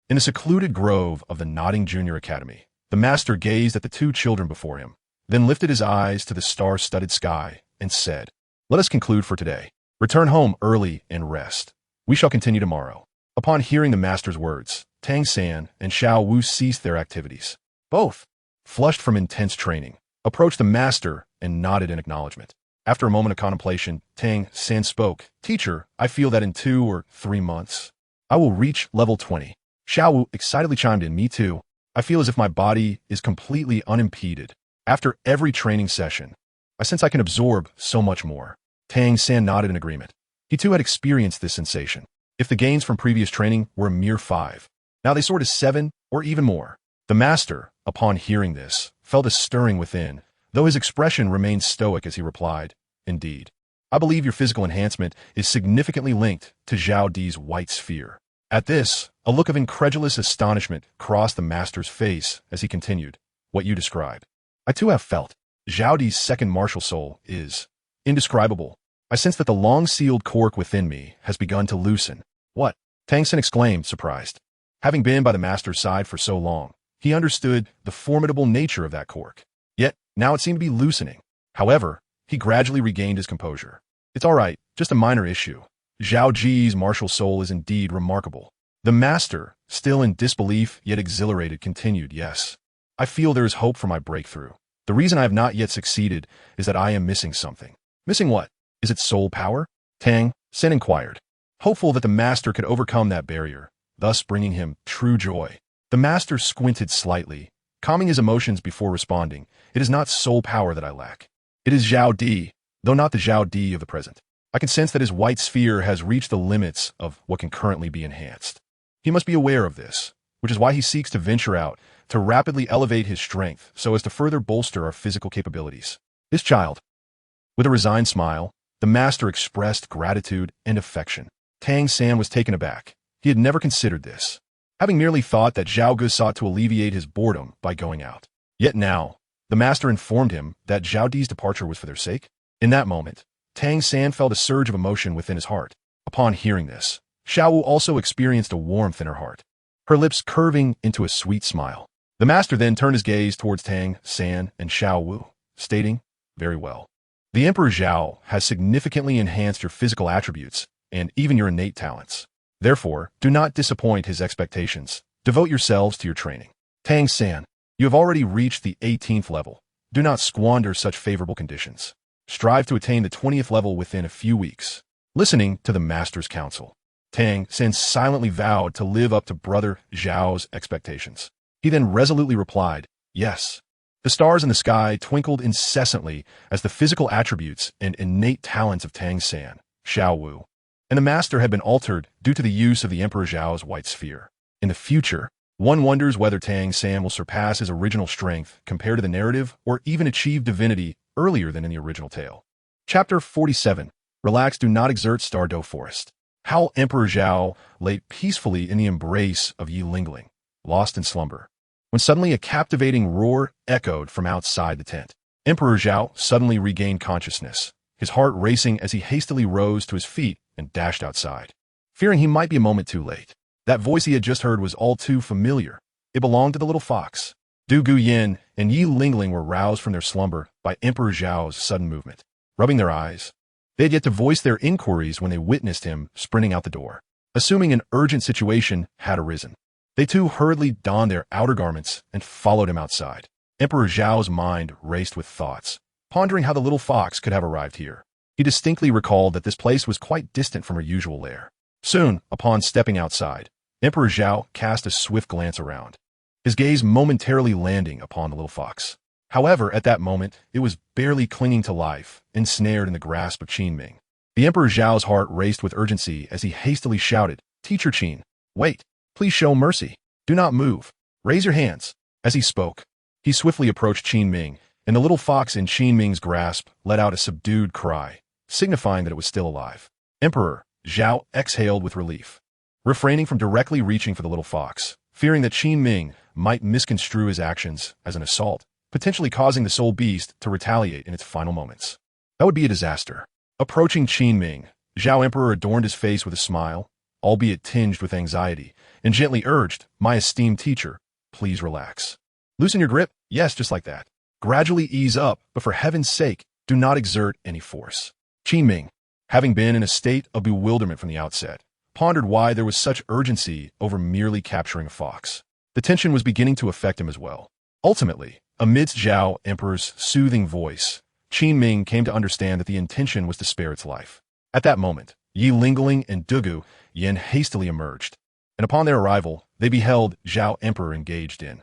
In a secluded grove of the Nodding Junior Academy, the master gazed at the 2 children before him, then lifted his eyes to the star-studded sky and said, "Let us conclude for today. Return home early and rest. We shall continue tomorrow." Upon hearing the master's words, Tang San and Xiao Wu ceased their activities. Both, flushed from intense training, approached the master and nodded in acknowledgement. After a moment of contemplation, Tang San spoke, "Teacher, I feel that in 2 or 3 months, I will reach level 20. Xiao Wu excitedly chimed in, "Me too. I feel as if my body is completely unimpeded. After every training session, I sense I can absorb so much more." Tang San nodded in agreement. He too had experienced this sensation. If the gains from previous training were a mere 5, now they soared to 7 or even more. The master, upon hearing this, felt a stirring within, though his expression remained stoic as he replied, "Indeed. I believe your physical enhancement is significantly linked to Zhao Di's white sphere." At this, a look of incredulous astonishment crossed the master's face as he continued, "What you described, I too have felt. Zhao Di's second martial soul is indescribable. I sense that the long-sealed cork within me has begun to loosen." "What?" Tang Sen exclaimed, surprised. Having been by the master's side for so long, he understood the formidable nature of that cork. Yet, now it seemed to be loosening. However, he gradually regained his composure. "It's all right, just a minor issue. Zhao Ji's martial soul is indeed remarkable." The master, still in disbelief yet exhilarated, continued, "Yes. I feel there is hope for my breakthrough. The reason I have not yet succeeded is that I am missing something." "Missing what? Is it soul power?" Tang Sen inquired, hopeful that the master could overcome that barrier, thus bringing him true joy. The master squinted slightly, calming his emotions before responding, "It is not soul power that I lack. It is Zhao Di, though not the Zhao Di of the present. I can sense that his white sphere has reached the limits of what can currently be enhanced. He must be aware of this, which is why he seeks to venture out, to rapidly elevate his strength so as to further bolster our physical capabilities. This child." With a resigned smile, the master expressed gratitude and affection. Tang San was taken aback. He had never considered this, having merely thought that Zhao Ge sought to alleviate his boredom by going out. Yet now, the master informed him that Zhao Di's departure was for their sake. In that moment, Tang San felt a surge of emotion within his heart. Upon hearing this, Xiao Wu also experienced a warmth in her heart, her lips curving into a sweet smile. The master then turned his gaze towards Tang San and Xiao Wu, stating, "Very well. The Emperor Zhao has significantly enhanced your physical attributes and even your innate talents. Therefore, do not disappoint his expectations. Devote yourselves to your training. Tang San, you have already reached the 18th level. Do not squander such favorable conditions. Strive to attain the 20th level within a few weeks." Listening to the master's counsel, Tang San silently vowed to live up to brother Zhao's expectations. He then resolutely replied, "Yes." The stars in the sky twinkled incessantly as the physical attributes and innate talents of Tang San, Xiao Wu, and the master had been altered due to the use of the Emperor Zhao's white sphere. In the future, one wonders whether Tang San will surpass his original strength compared to the narrative or even achieve divinity earlier than in the original tale. Chapter 47. Relax, do not exert. Stardow Forest. How Emperor Zhao lay peacefully in the embrace of Yi Lingling, lost in slumber, when suddenly a captivating roar echoed from outside the tent. Emperor Zhao suddenly regained consciousness, his heart racing as he hastily rose to his feet and dashed outside, fearing he might be a moment too late. That voice he had just heard was all too familiar. It belonged to the little fox. Du Guyan and Yi Lingling were roused from their slumber by Emperor Zhao's sudden movement. Rubbing their eyes, they had yet to voice their inquiries when they witnessed him sprinting out the door. Assuming an urgent situation had arisen, they too hurriedly donned their outer garments and followed him outside. Emperor Zhao's mind raced with thoughts, pondering how the little fox could have arrived here. He distinctly recalled that this place was quite distant from her usual lair. Soon, upon stepping outside, Emperor Zhao cast a swift glance around, his gaze momentarily landing upon the little fox. However, at that moment, it was barely clinging to life, ensnared in the grasp of Qin Ming. The Emperor Zhao's heart raced with urgency as he hastily shouted, "Teacher Qin, wait, please show mercy. Do not move. Raise your hands." As he spoke, he swiftly approached Qin Ming, and the little fox in Qin Ming's grasp let out a subdued cry, signifying that it was still alive. Emperor Zhao exhaled with relief, refraining from directly reaching for the little fox, fearing that Qin Ming might misconstrue his actions as an assault, potentially causing the soul beast to retaliate in its final moments. That would be a disaster. Approaching Qin Ming, Zhao Emperor adorned his face with a smile, albeit tinged with anxiety, and gently urged, "My esteemed teacher, please relax. Loosen your grip, yes, just like that. Gradually ease up, but for heaven's sake, do not exert any force." Qin Ming, having been in a state of bewilderment from the outset, pondered why there was such urgency over merely capturing a fox. The tension was beginning to affect him as well. Ultimately, amidst Zhao Emperor's soothing voice, Qin Ming came to understand that the intention was to spare its life. At that moment, Yi Lingling and Dugu Yen hastily emerged, and upon their arrival, they beheld Zhao Emperor engaged in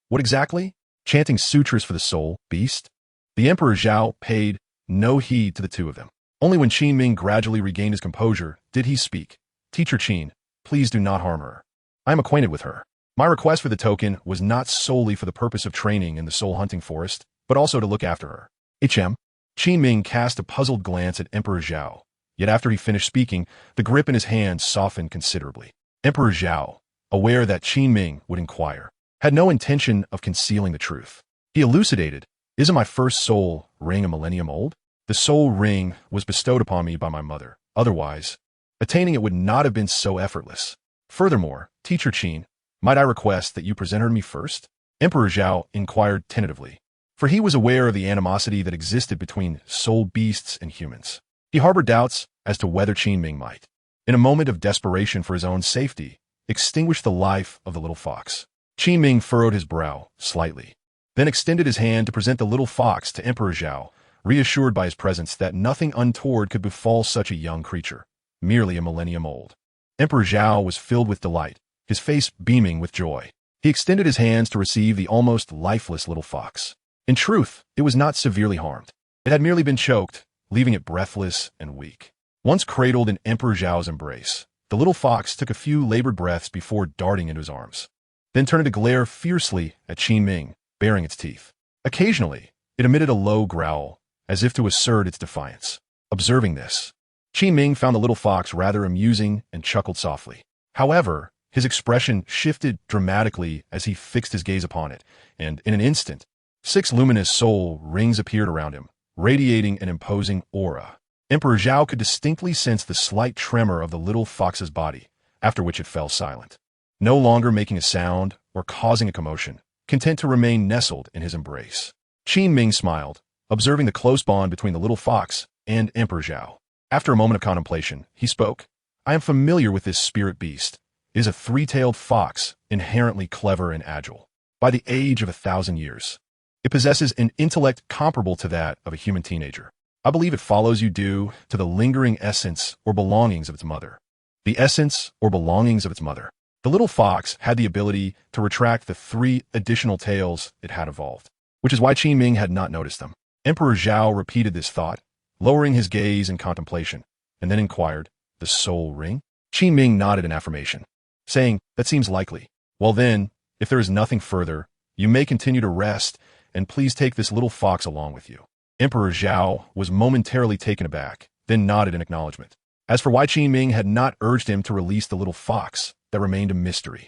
what exactly? Chanting sutras for the soul beast? The Emperor Zhao paid no heed to the two of them. Only when Qin Ming gradually regained his composure did he speak. Teacher Qin, please do not harm her. I am acquainted with her. My request for the token was not solely for the purpose of training in the soul hunting forest, but also to look after her. HM. Qin Ming cast a puzzled glance at Emperor Zhao. Yet after he finished speaking, the grip in his hand softened considerably. Emperor Zhao, aware that Qin Ming would inquire, had no intention of concealing the truth. He elucidated, "Isn't my first soul ring a millennium old? The soul ring was bestowed upon me by my mother. Otherwise, attaining it would not have been so effortless. Furthermore, Teacher Qin, might I request that you present her to me first?" Emperor Zhao inquired tentatively, for he was aware of the animosity that existed between soul beasts and humans. He harbored doubts as to whether Qin Ming might, in a moment of desperation for his own safety, extinguish the life of the little fox. Qin Ming furrowed his brow slightly, then extended his hand to present the little fox to Emperor Zhao, reassured by his presence that nothing untoward could befall such a young creature, merely a millennium old. Emperor Zhao was filled with delight, his face beaming with joy. He extended his hands to receive the almost lifeless little fox. In truth, it was not severely harmed. It had merely been choked, leaving it breathless and weak. Once cradled in Emperor Zhao's embrace, the little fox took a few labored breaths before darting into his arms, then turned to glare fiercely at Qin Ming, baring its teeth. Occasionally, it emitted a low growl, as if to assert its defiance. Observing this, Qin Ming found the little fox rather amusing and chuckled softly. However, his expression shifted dramatically as he fixed his gaze upon it, and in an instant, 6 luminous soul rings appeared around him, radiating an imposing aura. Emperor Zhao could distinctly sense the slight tremor of the little fox's body, after which it fell silent, no longer making a sound or causing a commotion, content to remain nestled in his embrace. Qin Ming smiled, observing the close bond between the little fox and Emperor Zhao. After a moment of contemplation, he spoke, "I am familiar with this spirit beast. It is a 3-tailed fox, inherently clever and agile. By the age of 1,000 years, it possesses an intellect comparable to that of a human teenager. I believe it follows you due to the lingering essence or belongings of its mother." The essence or belongings of its mother. The little fox had the ability to retract the 3 additional tails it had evolved, which is why Qin Ming had not noticed them. Emperor Zhao repeated this thought, lowering his gaze in contemplation, and then inquired, "The soul ring?" Qin Ming nodded in affirmation, saying, "That seems likely. Well then, if there is nothing further, you may continue to rest, and please take this little fox along with you." Emperor Zhao was momentarily taken aback, then nodded in acknowledgement. As for why Qin Ming had not urged him to release the little fox, that remained a mystery.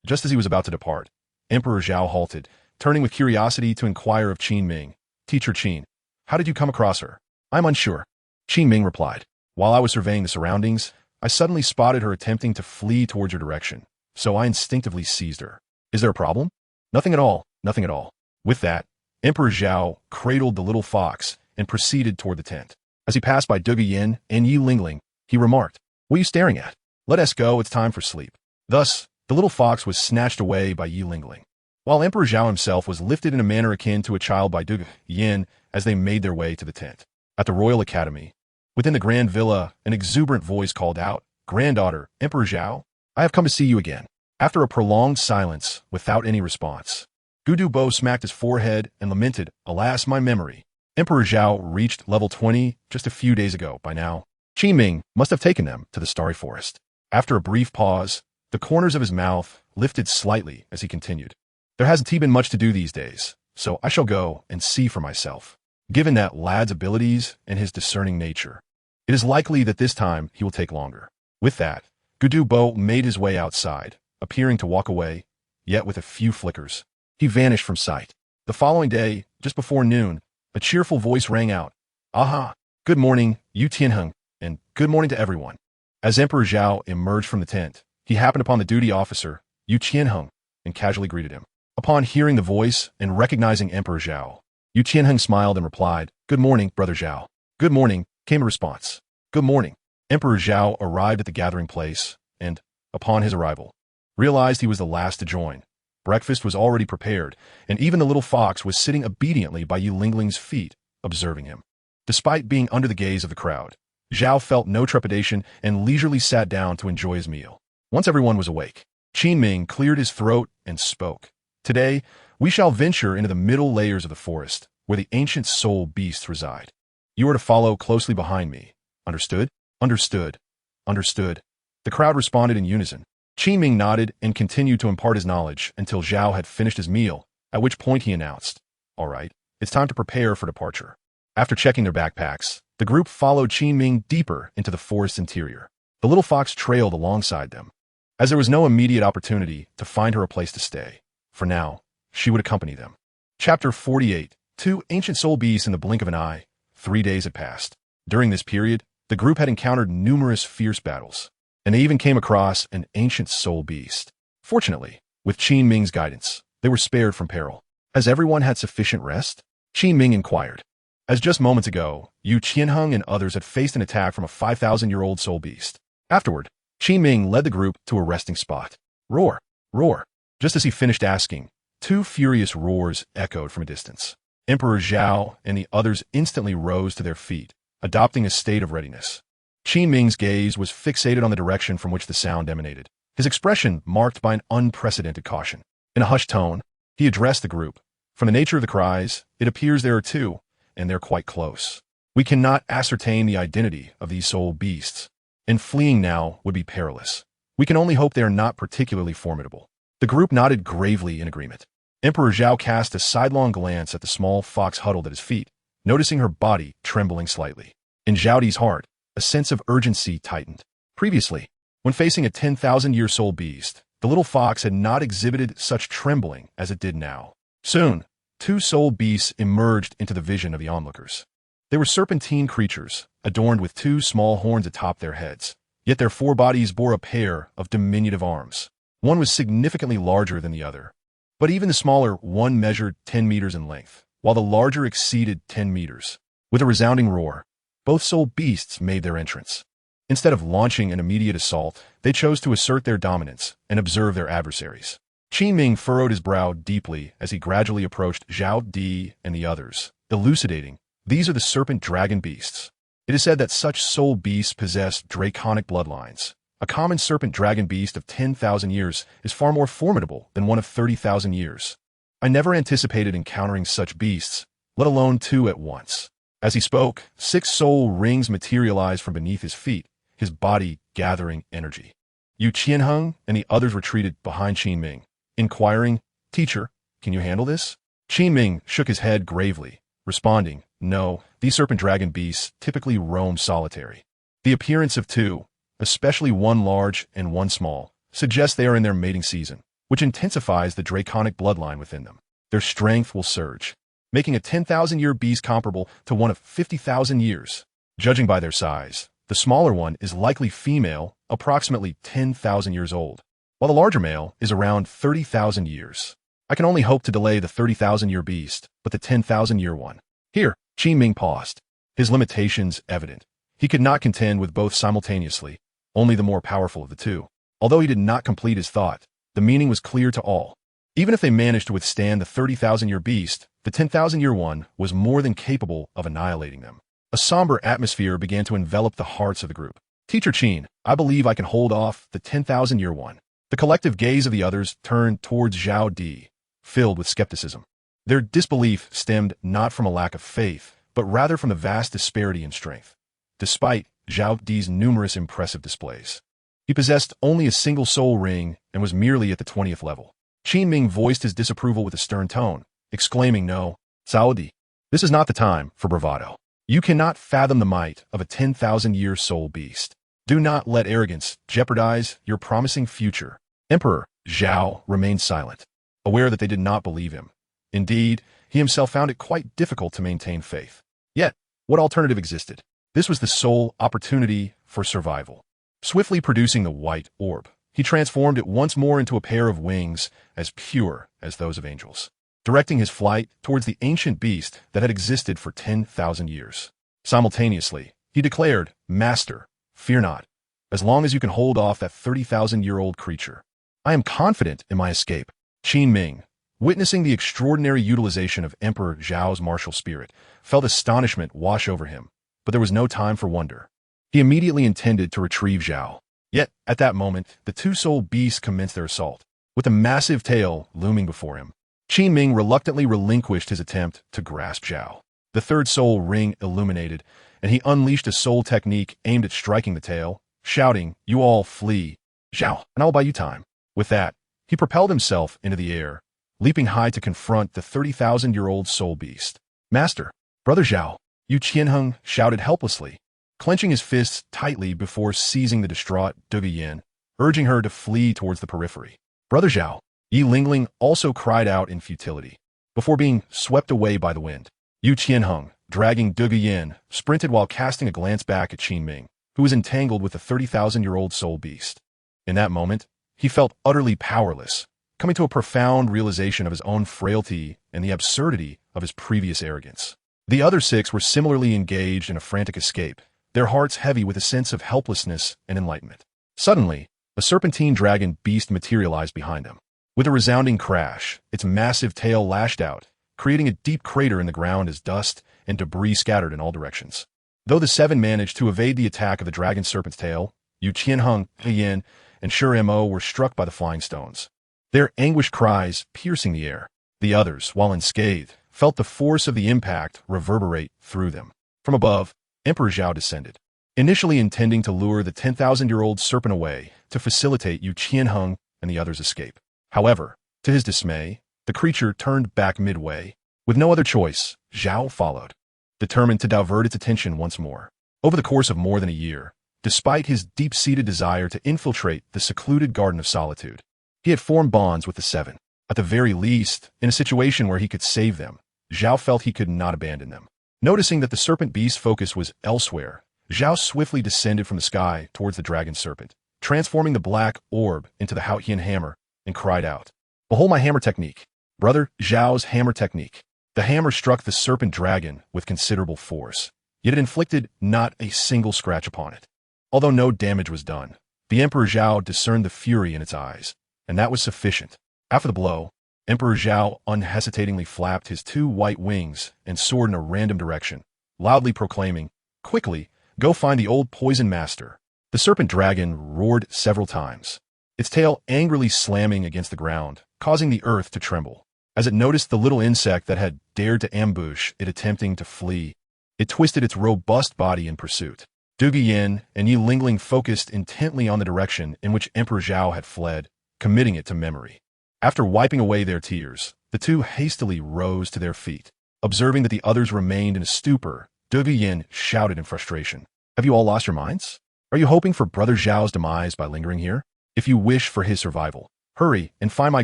Just as he was about to depart, Emperor Zhao halted, turning with curiosity to inquire of Qin Ming, "Teacher Qin, how did you come across her?" "I'm unsure," Qin Ming replied. "While I was surveying the surroundings, I suddenly spotted her attempting to flee towards your direction, so I instinctively seized her. Is there a problem?" "Nothing at all, nothing at all." With that, Emperor Zhao cradled the little fox and proceeded toward the tent. As he passed by Dugu Yin and Yi Lingling, he remarked, "What are you staring at? Let us go, it's time for sleep." Thus, the little fox was snatched away by Yi Lingling, while Emperor Zhao himself was lifted in a manner akin to a child by Dugu Yin as they made their way to the tent. At the Royal Academy, within the Grand Villa, an exuberant voice called out, "Granddaughter, Emperor Zhao, I have come to see you again." After a prolonged silence, without any response, Douluo smacked his forehead and lamented, "Alas, my memory. Emperor Zhao reached level 20 just a few days ago. By now, Qin Ming must have taken them to the Starry Forest." After a brief pause, the corners of his mouth lifted slightly as he continued, "There hasn't been much to do these days, so I shall go and see for myself. Given that lad's abilities and his discerning nature, it is likely that this time he will take longer." With that, Douluo made his way outside, appearing to walk away, yet with a few flickers, he vanished from sight. The following day, just before noon, a cheerful voice rang out, "Aha! Good morning, Yu Tianheng, and good morning to everyone." As Emperor Zhao emerged from the tent, he happened upon the duty officer, Yu Tianheng, and casually greeted him. Upon hearing the voice and recognizing Emperor Zhao, Yu Tianheng smiled and replied, "Good morning, Brother Zhao." "Good morning," came a response. "Good morning." Emperor Zhao arrived at the gathering place, and, upon his arrival, realized he was the last to join. Breakfast was already prepared, and even the little fox was sitting obediently by Yi Lingling's feet, observing him. Despite being under the gaze of the crowd, Zhao felt no trepidation and leisurely sat down to enjoy his meal. Once everyone was awake, Qin Ming cleared his throat and spoke. "Today, we shall venture into the middle layers of the forest, where the ancient soul beasts reside. You are to follow closely behind me, Understood? Understood. Understood. The crowd responded in unison. Qin Ming nodded and continued to impart his knowledge until Zhao had finished his meal, at which point he announced, "All right, it's time to prepare for departure." After checking their backpacks, the group followed Qin Ming deeper into the forest's interior. The little fox trailed alongside them. As there was no immediate opportunity to find her a place to stay, for now, she would accompany them. Chapter 48. Two ancient soul beasts in the blink of an eye. 3 days had passed. During this period, the group had encountered numerous fierce battles, and they even came across an ancient soul beast. Fortunately, with Qin Ming's guidance, they were spared from peril. Has everyone had sufficient rest? Qin Ming inquired. As just moments ago, Yu Qianheng and others had faced an attack from a 5,000-year-old soul beast. Afterward, Qin Ming led the group to a resting spot. Roar! Roar! Just as he finished asking, 2 furious roars echoed from a distance. Emperor Zhao and the others instantly rose to their feet, adopting a state of readiness. Qin Ming's gaze was fixated on the direction from which the sound emanated, his expression marked by an unprecedented caution. In a hushed tone, he addressed the group. From the nature of the cries, it appears there are 2, and they're quite close. We cannot ascertain the identity of these soul beasts, and fleeing now would be perilous. We can only hope they are not particularly formidable. The group nodded gravely in agreement. Emperor Zhao cast a sidelong glance at the small fox huddled at his feet, noticing her body trembling slightly. In Zhao Di's heart, a sense of urgency tightened. Previously, when facing a 10,000-year soul beast, the little fox had not exhibited such trembling as it did now. Soon, 2 soul beasts emerged into the vision of the onlookers. They were serpentine creatures, adorned with 2 small horns atop their heads, yet their forebodies bore a pair of diminutive arms. One was significantly larger than the other, but even the smaller one measured 10 meters in length, while the larger exceeded 10 meters. With a resounding roar, both soul beasts made their entrance. Instead of launching an immediate assault, they chose to assert their dominance and observe their adversaries. Qin Ming furrowed his brow deeply as he gradually approached Zhao Di and the others, elucidating, "These are the serpent dragon beasts. It is said that such soul beasts possess draconic bloodlines. A common serpent dragon beast of 10,000 years is far more formidable than one of 30,000 years. I never anticipated encountering such beasts, let alone 2 at once." As he spoke, 6 soul rings materialized from beneath his feet, his body gathering energy. Yu Qianheng and the others retreated behind Qin Ming, inquiring, "Teacher, can you handle this?" Qin Ming shook his head gravely, responding, "No, these serpent dragon beasts typically roam solitary. The appearance of 2, especially one large and one small, suggests they are in their mating season, which intensifies the draconic bloodline within them. Their strength will surge, making a 10,000-year beast comparable to one of 50,000 years. Judging by their size, the smaller one is likely female, approximately 10,000 years old, while the larger male is around 30,000 years. I can only hope to delay the 30,000-year beast, but the 10,000-year one." Here, Qin Ming paused, his limitations evident. He could not contend with both simultaneously, only the more powerful of the 2. Although he did not complete his thought, the meaning was clear to all. Even if they managed to withstand the 30,000-year beast, the 10,000-year one was more than capable of annihilating them. A somber atmosphere began to envelop the hearts of the group. "Teacher Qin, I believe I can hold off the 10,000-year one." The collective gaze of the others turned towards Zhao Di, filled with skepticism. Their disbelief stemmed not from a lack of faith, but rather from the vast disparity in strength. Despite Zhao Di's numerous impressive displays, he possessed only a single soul ring and was merely at the 20th level. Qin Ming voiced his disapproval with a stern tone, exclaiming, "No, Zhao Di, this is not the time for bravado. You cannot fathom the might of a 10,000-year soul beast. Do not let arrogance jeopardize your promising future." Emperor Zhao remained silent, aware that they did not believe him. Indeed, he himself found it quite difficult to maintain faith. Yet, what alternative existed? This was the sole opportunity for survival. Swiftly producing the white orb, he transformed it once more into a pair of wings as pure as those of angels, directing his flight towards the ancient beast that had existed for 10,000 years. Simultaneously, he declared, "Master, fear not, as long as you can hold off that 30,000-year-old creature. I am confident in my escape." Qin Ming, witnessing the extraordinary utilization of Emperor Zhao's martial spirit, felt astonishment wash over him, but there was no time for wonder. He immediately intended to retrieve Zhao. Yet, at that moment, the 2 soul beasts commenced their assault. With a massive tail looming before him, Qin Ming reluctantly relinquished his attempt to grasp Zhao. The 3rd soul ring illuminated, and he unleashed a soul technique aimed at striking the tail, shouting, "You all flee, Zhao, and I'll buy you time." With that, he propelled himself into the air, leaping high to confront the 30,000-year-old soul beast. "Master, Brother Zhao," Yu Qianheng shouted helplessly, clenching his fists tightly before seizing the distraught Douluo, urging her to flee towards the periphery. "Brother Zhao," Yi Lingling also cried out in futility, before being swept away by the wind. Yu Qianheng, dragging Douluo, sprinted while casting a glance back at Qin Ming, who was entangled with the 30,000-year-old soul beast. In that moment, he felt utterly powerless, coming to a profound realization of his own frailty and the absurdity of his previous arrogance. The other 6 were similarly engaged in a frantic escape, their hearts heavy with a sense of helplessness and enlightenment. Suddenly, a serpentine dragon beast materialized behind them. With a resounding crash, its massive tail lashed out, creating a deep crater in the ground as dust and debris scattered in all directions. Though the 7 managed to evade the attack of the dragon serpent's tail, Yu Qianheng, Yin, and Shi Mo were struck by the flying stones, their anguished cries piercing the air. The others, while unscathed, felt the force of the impact reverberate through them. From above, Emperor Zhao descended, initially intending to lure the 10,000-year-old serpent away to facilitate Yu Qianheng and the others' escape. However, to his dismay, the creature turned back midway. With no other choice, Zhao followed, determined to divert its attention once more. Over the course of more than a year, despite his deep-seated desire to infiltrate the secluded Garden of Solitude, he had formed bonds with the 7. At the very least, in a situation where he could save them, Zhao felt he could not abandon them. Noticing that the serpent beast's focus was elsewhere, Zhao swiftly descended from the sky towards the dragon serpent, transforming the black orb into the Haotian hammer, and cried out, "Behold my hammer technique, Brother Zhao's hammer technique." The hammer struck the serpent dragon with considerable force, yet it inflicted not a single scratch upon it. Although no damage was done, the Emperor Zhao discerned the fury in its eyes, and that was sufficient. After the blow, Emperor Zhao unhesitatingly flapped his 2 white wings and soared in a random direction, loudly proclaiming, "Quickly, go find the old poison master." The serpent dragon roared several times, its tail angrily slamming against the ground, causing the earth to tremble. As it noticed the little insect that had dared to ambush it attempting to flee, it twisted its robust body in pursuit. Douluo and Yi Lingling focused intently on the direction in which Emperor Zhao had fled, committing it to memory. After wiping away their tears, the 2 hastily rose to their feet. Observing that the others remained in a stupor, Douluo shouted in frustration, "Have you all lost your minds? Are you hoping for Brother Zhao's demise by lingering here? If you wish for his survival, hurry and find my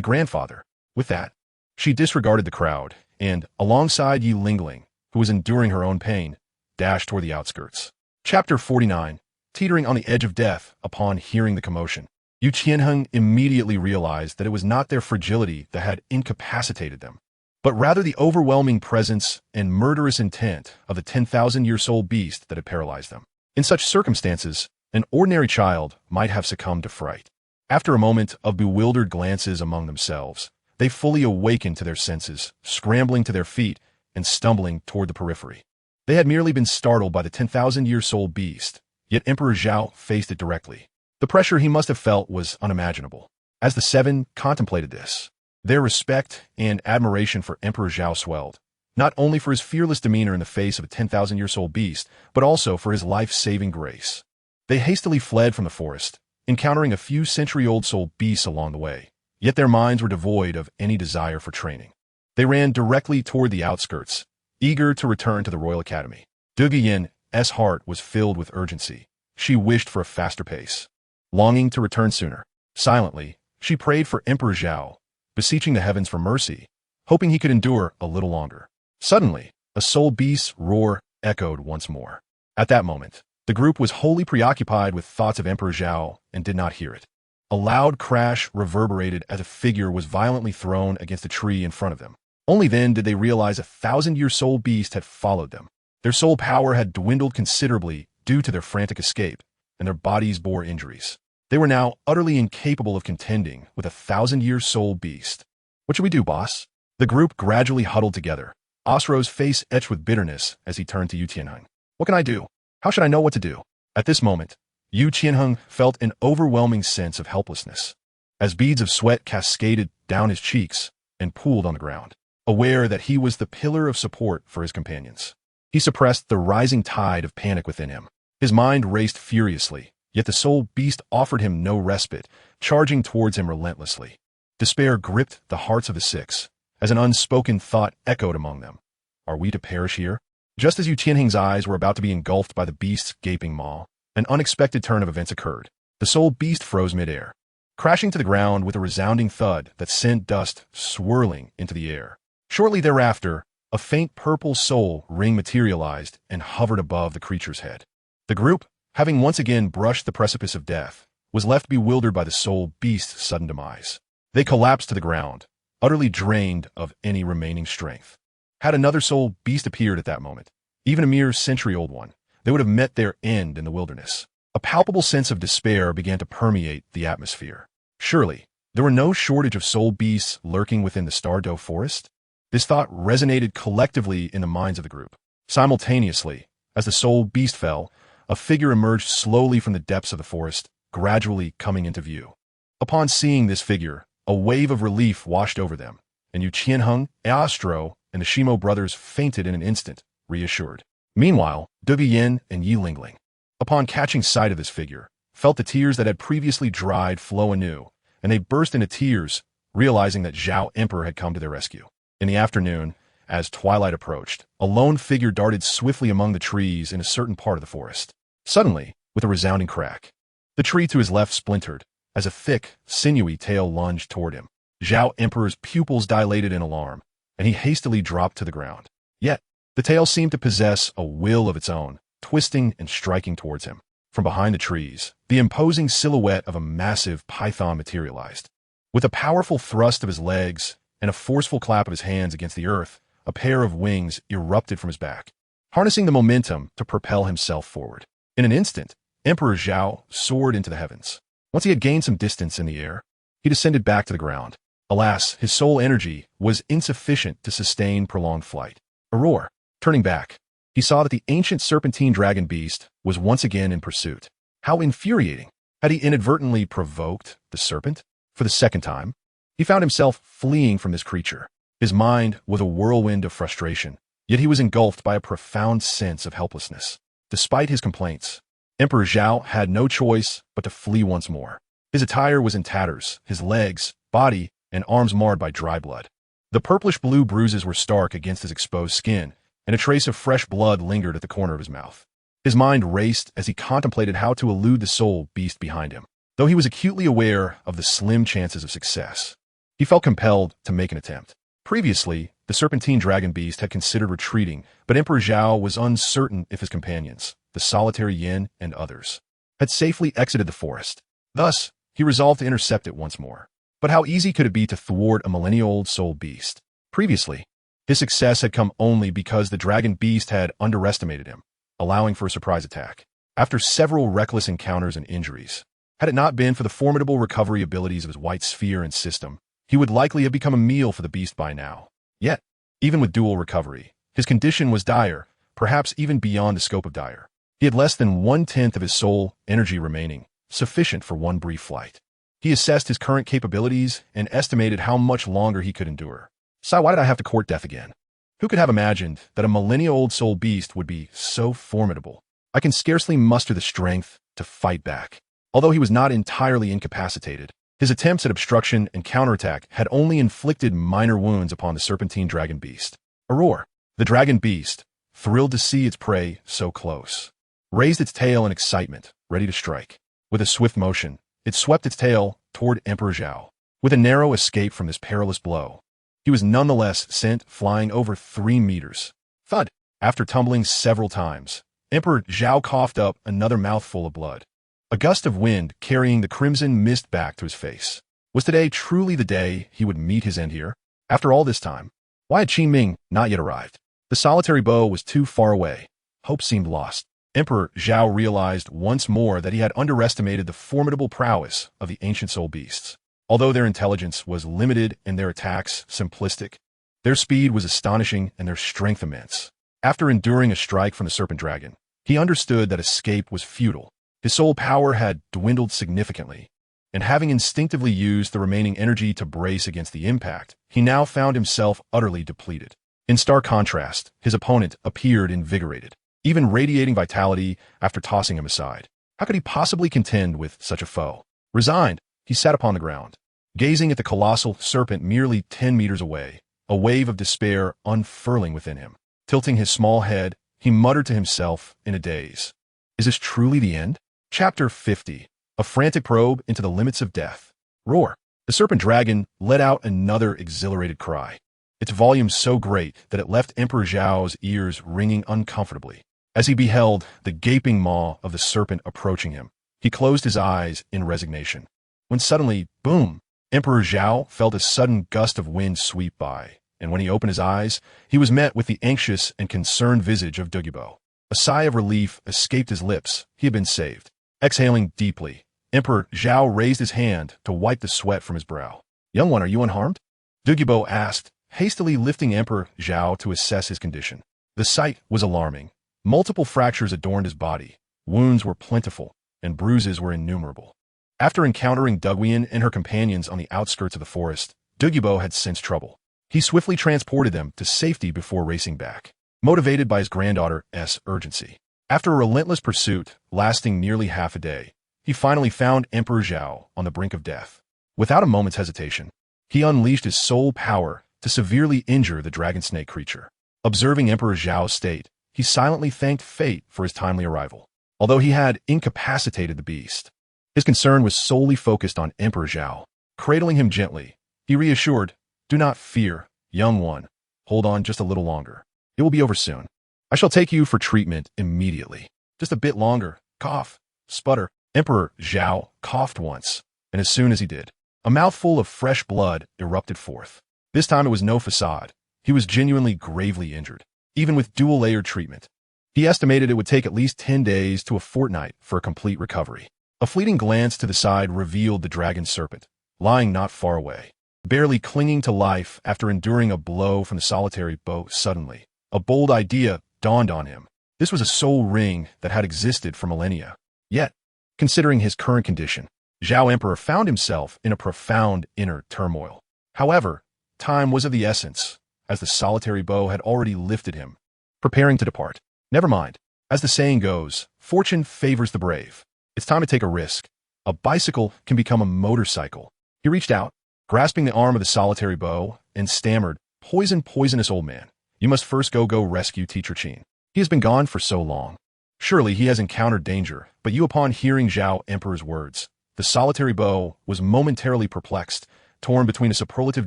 grandfather." With that, she disregarded the crowd and, alongside Yi Lingling, who was enduring her own pain, dashed toward the outskirts. Chapter 49. Teetering on the edge of death upon hearing the commotion, Yu Qianheng immediately realized that it was not their fragility that had incapacitated them, but rather the overwhelming presence and murderous intent of the 10,000-year soul beast that had paralyzed them. In such circumstances, an ordinary child might have succumbed to fright. After a moment of bewildered glances among themselves, they fully awakened to their senses, scrambling to their feet and stumbling toward the periphery. They had merely been startled by the 10,000-year soul beast, yet Emperor Zhao faced it directly. The pressure he must have felt was unimaginable. As the 7 contemplated this, their respect and admiration for Emperor Zhao swelled, not only for his fearless demeanor in the face of a 10,000-year soul beast, but also for his life-saving grace. They hastily fled from the forest, encountering a few century-old soul beasts along the way, yet their minds were devoid of any desire for training. They ran directly toward the outskirts, eager to return to the Royal Academy. Douluo's heart was filled with urgency. She wished for a faster pace, longing to return sooner. Silently, she prayed for Emperor Zhao, beseeching the heavens for mercy, hoping he could endure a little longer. Suddenly, a soul beast's roar echoed once more. At that moment, the group was wholly preoccupied with thoughts of Emperor Zhao and did not hear it. A loud crash reverberated as a figure was violently thrown against a tree in front of them. Only then did they realize a 1,000-year soul beast had followed them. Their soul power had dwindled considerably due to their frantic escape, and their bodies bore injuries. They were now utterly incapable of contending with a 1,000-year soul beast. "What should we do, boss?" The group gradually huddled together, Osro's face etched with bitterness as he turned to Yu Qianheng. "What can I do? How should I know what to do?" At this moment, Yu Qianheng felt an overwhelming sense of helplessness, as beads of sweat cascaded down his cheeks and pooled on the ground. Aware that he was the pillar of support for his companions, He suppressed the rising tide of panic within him. His mind raced furiously, yet the soul beast offered him no respite, charging towards him relentlessly. Despair gripped the hearts of the six, as an unspoken thought echoed among them. Are we to perish here? Just as Yu Tianhing's eyes were about to be engulfed by the beast's gaping maw, an unexpected turn of events occurred. The soul beast froze midair, crashing to the ground with a resounding thud that sent dust swirling into the air. Shortly thereafter, a faint purple soul ring materialized and hovered above the creature's head. The group, having once again brushed the precipice of death, was left bewildered by the soul beast's sudden demise. They collapsed to the ground, utterly drained of any remaining strength. Had another soul beast appeared at that moment, even a mere century-old one, they would have met their end in the wilderness. A palpable sense of despair began to permeate the atmosphere. Surely, there were no shortage of soul beasts lurking within the Douluo forest? This thought resonated collectively in the minds of the group. Simultaneously, as the soul beast fell, a figure emerged slowly from the depths of the forest, gradually coming into view. Upon seeing this figure, a wave of relief washed over them, and Yu Qianheng, Astro, and the Shimo brothers fainted in an instant, reassured. Meanwhile, Du Yin and Yi Lingling, upon catching sight of this figure, felt the tears that had previously dried flow anew, and they burst into tears, realizing that Zhao Emperor had come to their rescue. In the afternoon, as twilight approached, a lone figure darted swiftly among the trees in a certain part of the forest. Suddenly, with a resounding crack, the tree to his left splintered, as a thick, sinewy tail lunged toward him. Zhao Emperor's pupils dilated in alarm, and he hastily dropped to the ground. Yet, the tail seemed to possess a will of its own, twisting and striking towards him. From behind the trees, the imposing silhouette of a massive python materialized. With a powerful thrust of his legs and a forceful clap of his hands against the earth, a pair of wings erupted from his back, harnessing the momentum to propel himself forward. In an instant, Emperor Zhao soared into the heavens. Once he had gained some distance in the air, he descended back to the ground. Alas, his soul energy was insufficient to sustain prolonged flight. A roar. Turning back, he saw that the ancient serpentine dragon beast was once again in pursuit. How infuriating! Had he inadvertently provoked the serpent? For the second time, he found himself fleeing from this creature. His mind was a whirlwind of frustration, yet he was engulfed by a profound sense of helplessness. Despite his complaints, Emperor Zhao had no choice but to flee once more. His attire was in tatters, his legs, body, and arms marred by dry blood. The purplish-blue bruises were stark against his exposed skin, and a trace of fresh blood lingered at the corner of his mouth. His mind raced as he contemplated how to elude the soul beast behind him. Though he was acutely aware of the slim chances of success, he felt compelled to make an attempt. Previously, the serpentine dragon beast had considered retreating, but Emperor Zhao was uncertain if his companions, the solitary yin and others, had safely exited the forest. Thus, he resolved to intercept it once more. But how easy could it be to thwart a millennia-old soul beast? Previously, his success had come only because the dragon beast had underestimated him, allowing for a surprise attack. After several reckless encounters and injuries, had it not been for the formidable recovery abilities of his white sphere and system, he would likely have become a meal for the beast by now. Yet, even with dual recovery, his condition was dire, perhaps even beyond the scope of dire. He had less than 1/10 of his soul energy remaining, sufficient for one brief flight. He assessed his current capabilities and estimated how much longer he could endure. Sigh, why did I have to court death again? Who could have imagined that a millennia-old soul beast would be so formidable? I can scarcely muster the strength to fight back. Although he was not entirely incapacitated, his attempts at obstruction and counterattack had only inflicted minor wounds upon the serpentine dragon beast. A roar. The dragon beast, thrilled to see its prey so close, raised its tail in excitement, ready to strike. With a swift motion, it swept its tail toward Emperor Zhao. With a narrow escape from this perilous blow, he was nonetheless sent flying over 3 meters. Thud! After tumbling several times, Emperor Zhao coughed up another mouthful of blood. A gust of wind carrying the crimson mist back to his face. Was today truly the day he would meet his end here? After all this time, why had Qi Ming not yet arrived? The solitary bow was too far away. Hope seemed lost. Emperor Zhao realized once more that he had underestimated the formidable prowess of the ancient soul beasts. Although their intelligence was limited and their attacks simplistic, their speed was astonishing and their strength immense. After enduring a strike from the serpent dragon, he understood that escape was futile. His soul power had dwindled significantly, and having instinctively used the remaining energy to brace against the impact, he now found himself utterly depleted. In stark contrast, his opponent appeared invigorated, even radiating vitality after tossing him aside. How could he possibly contend with such a foe? Resigned, he sat upon the ground, gazing at the colossal serpent merely 10 meters away, a wave of despair unfurling within him. Tilting his small head, he muttered to himself in a daze. Is this truly the end? Chapter 50. A frantic probe into the limits of death. Roar. The serpent dragon let out another exhilarated cry, its volume so great that it left Emperor Zhao's ears ringing uncomfortably. As he beheld the gaping maw of the serpent approaching him, he closed his eyes in resignation. When suddenly, boom, Emperor Zhao felt a sudden gust of wind sweep by, and when he opened his eyes, he was met with the anxious and concerned visage of Douluo. A sigh of relief escaped his lips. He had been saved. Exhaling deeply, Emperor Zhao raised his hand to wipe the sweat from his brow. "Young one, are you unharmed?" Douluo asked, hastily lifting Emperor Zhao to assess his condition. The sight was alarming. Multiple fractures adorned his body, wounds were plentiful, and bruises were innumerable. After encountering Douluo and her companions on the outskirts of the forest, Douluo had sensed trouble. He swiftly transported them to safety before racing back, motivated by his granddaughter's urgency. After a relentless pursuit lasting nearly half a day, he finally found Emperor Zhao on the brink of death. Without a moment's hesitation, he unleashed his soul power to severely injure the dragon snake creature. Observing Emperor Zhao's state, he silently thanked fate for his timely arrival. Although he had incapacitated the beast, his concern was solely focused on Emperor Zhao. Cradling him gently, he reassured, "Do not fear, young one. Hold on just a little longer. It will be over soon. I shall take you for treatment immediately. Just a bit longer." Cough. Sputter. Emperor Zhao coughed once, and as soon as he did, a mouthful of fresh blood erupted forth. This time it was no facade. He was genuinely gravely injured. Even with dual-layered treatment, he estimated it would take at least 10 days to a fortnight for a complete recovery. A fleeting glance to the side revealed the dragon serpent, lying not far away, barely clinging to life after enduring a blow from the solitary bow. Suddenly, a bold idea dawned on him. This was a soul ring that had existed for millennia. Yet, considering his current condition, Zhao Emperor found himself in a profound inner turmoil. However, time was of the essence, as the solitary bow had already lifted him, preparing to depart. Never mind. As the saying goes, fortune favors the brave. It's time to take a risk. A bicycle can become a motorcycle. He reached out, grasping the arm of the solitary bow, and stammered, Poisonous old man. You must first go rescue Teacher Qin. He has been gone for so long. Surely he has encountered danger, but upon hearing Zhao Emperor's words, the solitary bow was momentarily perplexed, torn between a superlative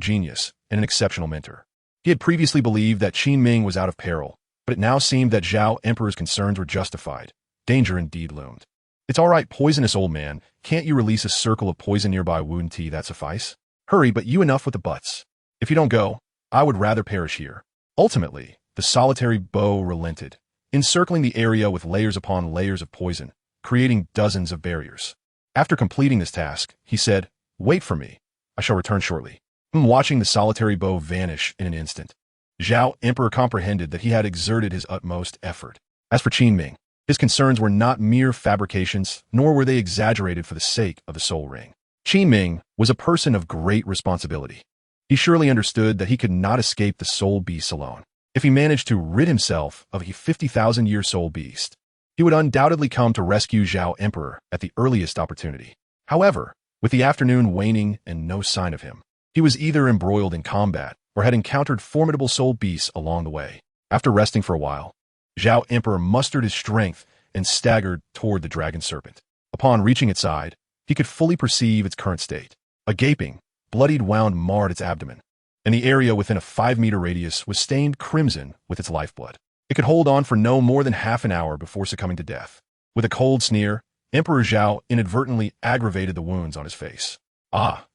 genius and an exceptional mentor. He had previously believed that Qin Ming was out of peril, but it now seemed that Zhao Emperor's concerns were justified. Danger indeed loomed. It's all right, poisonous old man. Can't you release a circle of poison nearby wound tea that suffice? Hurry, but you enough with the buts. If you don't go, I would rather perish here. Ultimately, the solitary bow relented, encircling the area with layers upon layers of poison, creating dozens of barriers. After completing this task, he said, Wait for me. I shall return shortly. Watching the solitary bow vanish in an instant, Zhao Emperor comprehended that he had exerted his utmost effort. As for Qin Ming, his concerns were not mere fabrications, nor were they exaggerated for the sake of the soul ring. Qin Ming was a person of great responsibility. He surely understood that he could not escape the soul beast alone. If he managed to rid himself of a 50,000-year soul beast, he would undoubtedly come to rescue Zhao Emperor at the earliest opportunity. However, with the afternoon waning and no sign of him, he was either embroiled in combat or had encountered formidable soul beasts along the way. After resting for a while, Zhao Emperor mustered his strength and staggered toward the dragon serpent. Upon reaching its side, he could fully perceive its current state. A gaping, bloodied wound marred its abdomen, and the area within a 5-meter radius was stained crimson with its lifeblood. It could hold on for no more than half an hour before succumbing to death. With a cold sneer, Emperor Zhao inadvertently aggravated the wounds on his face.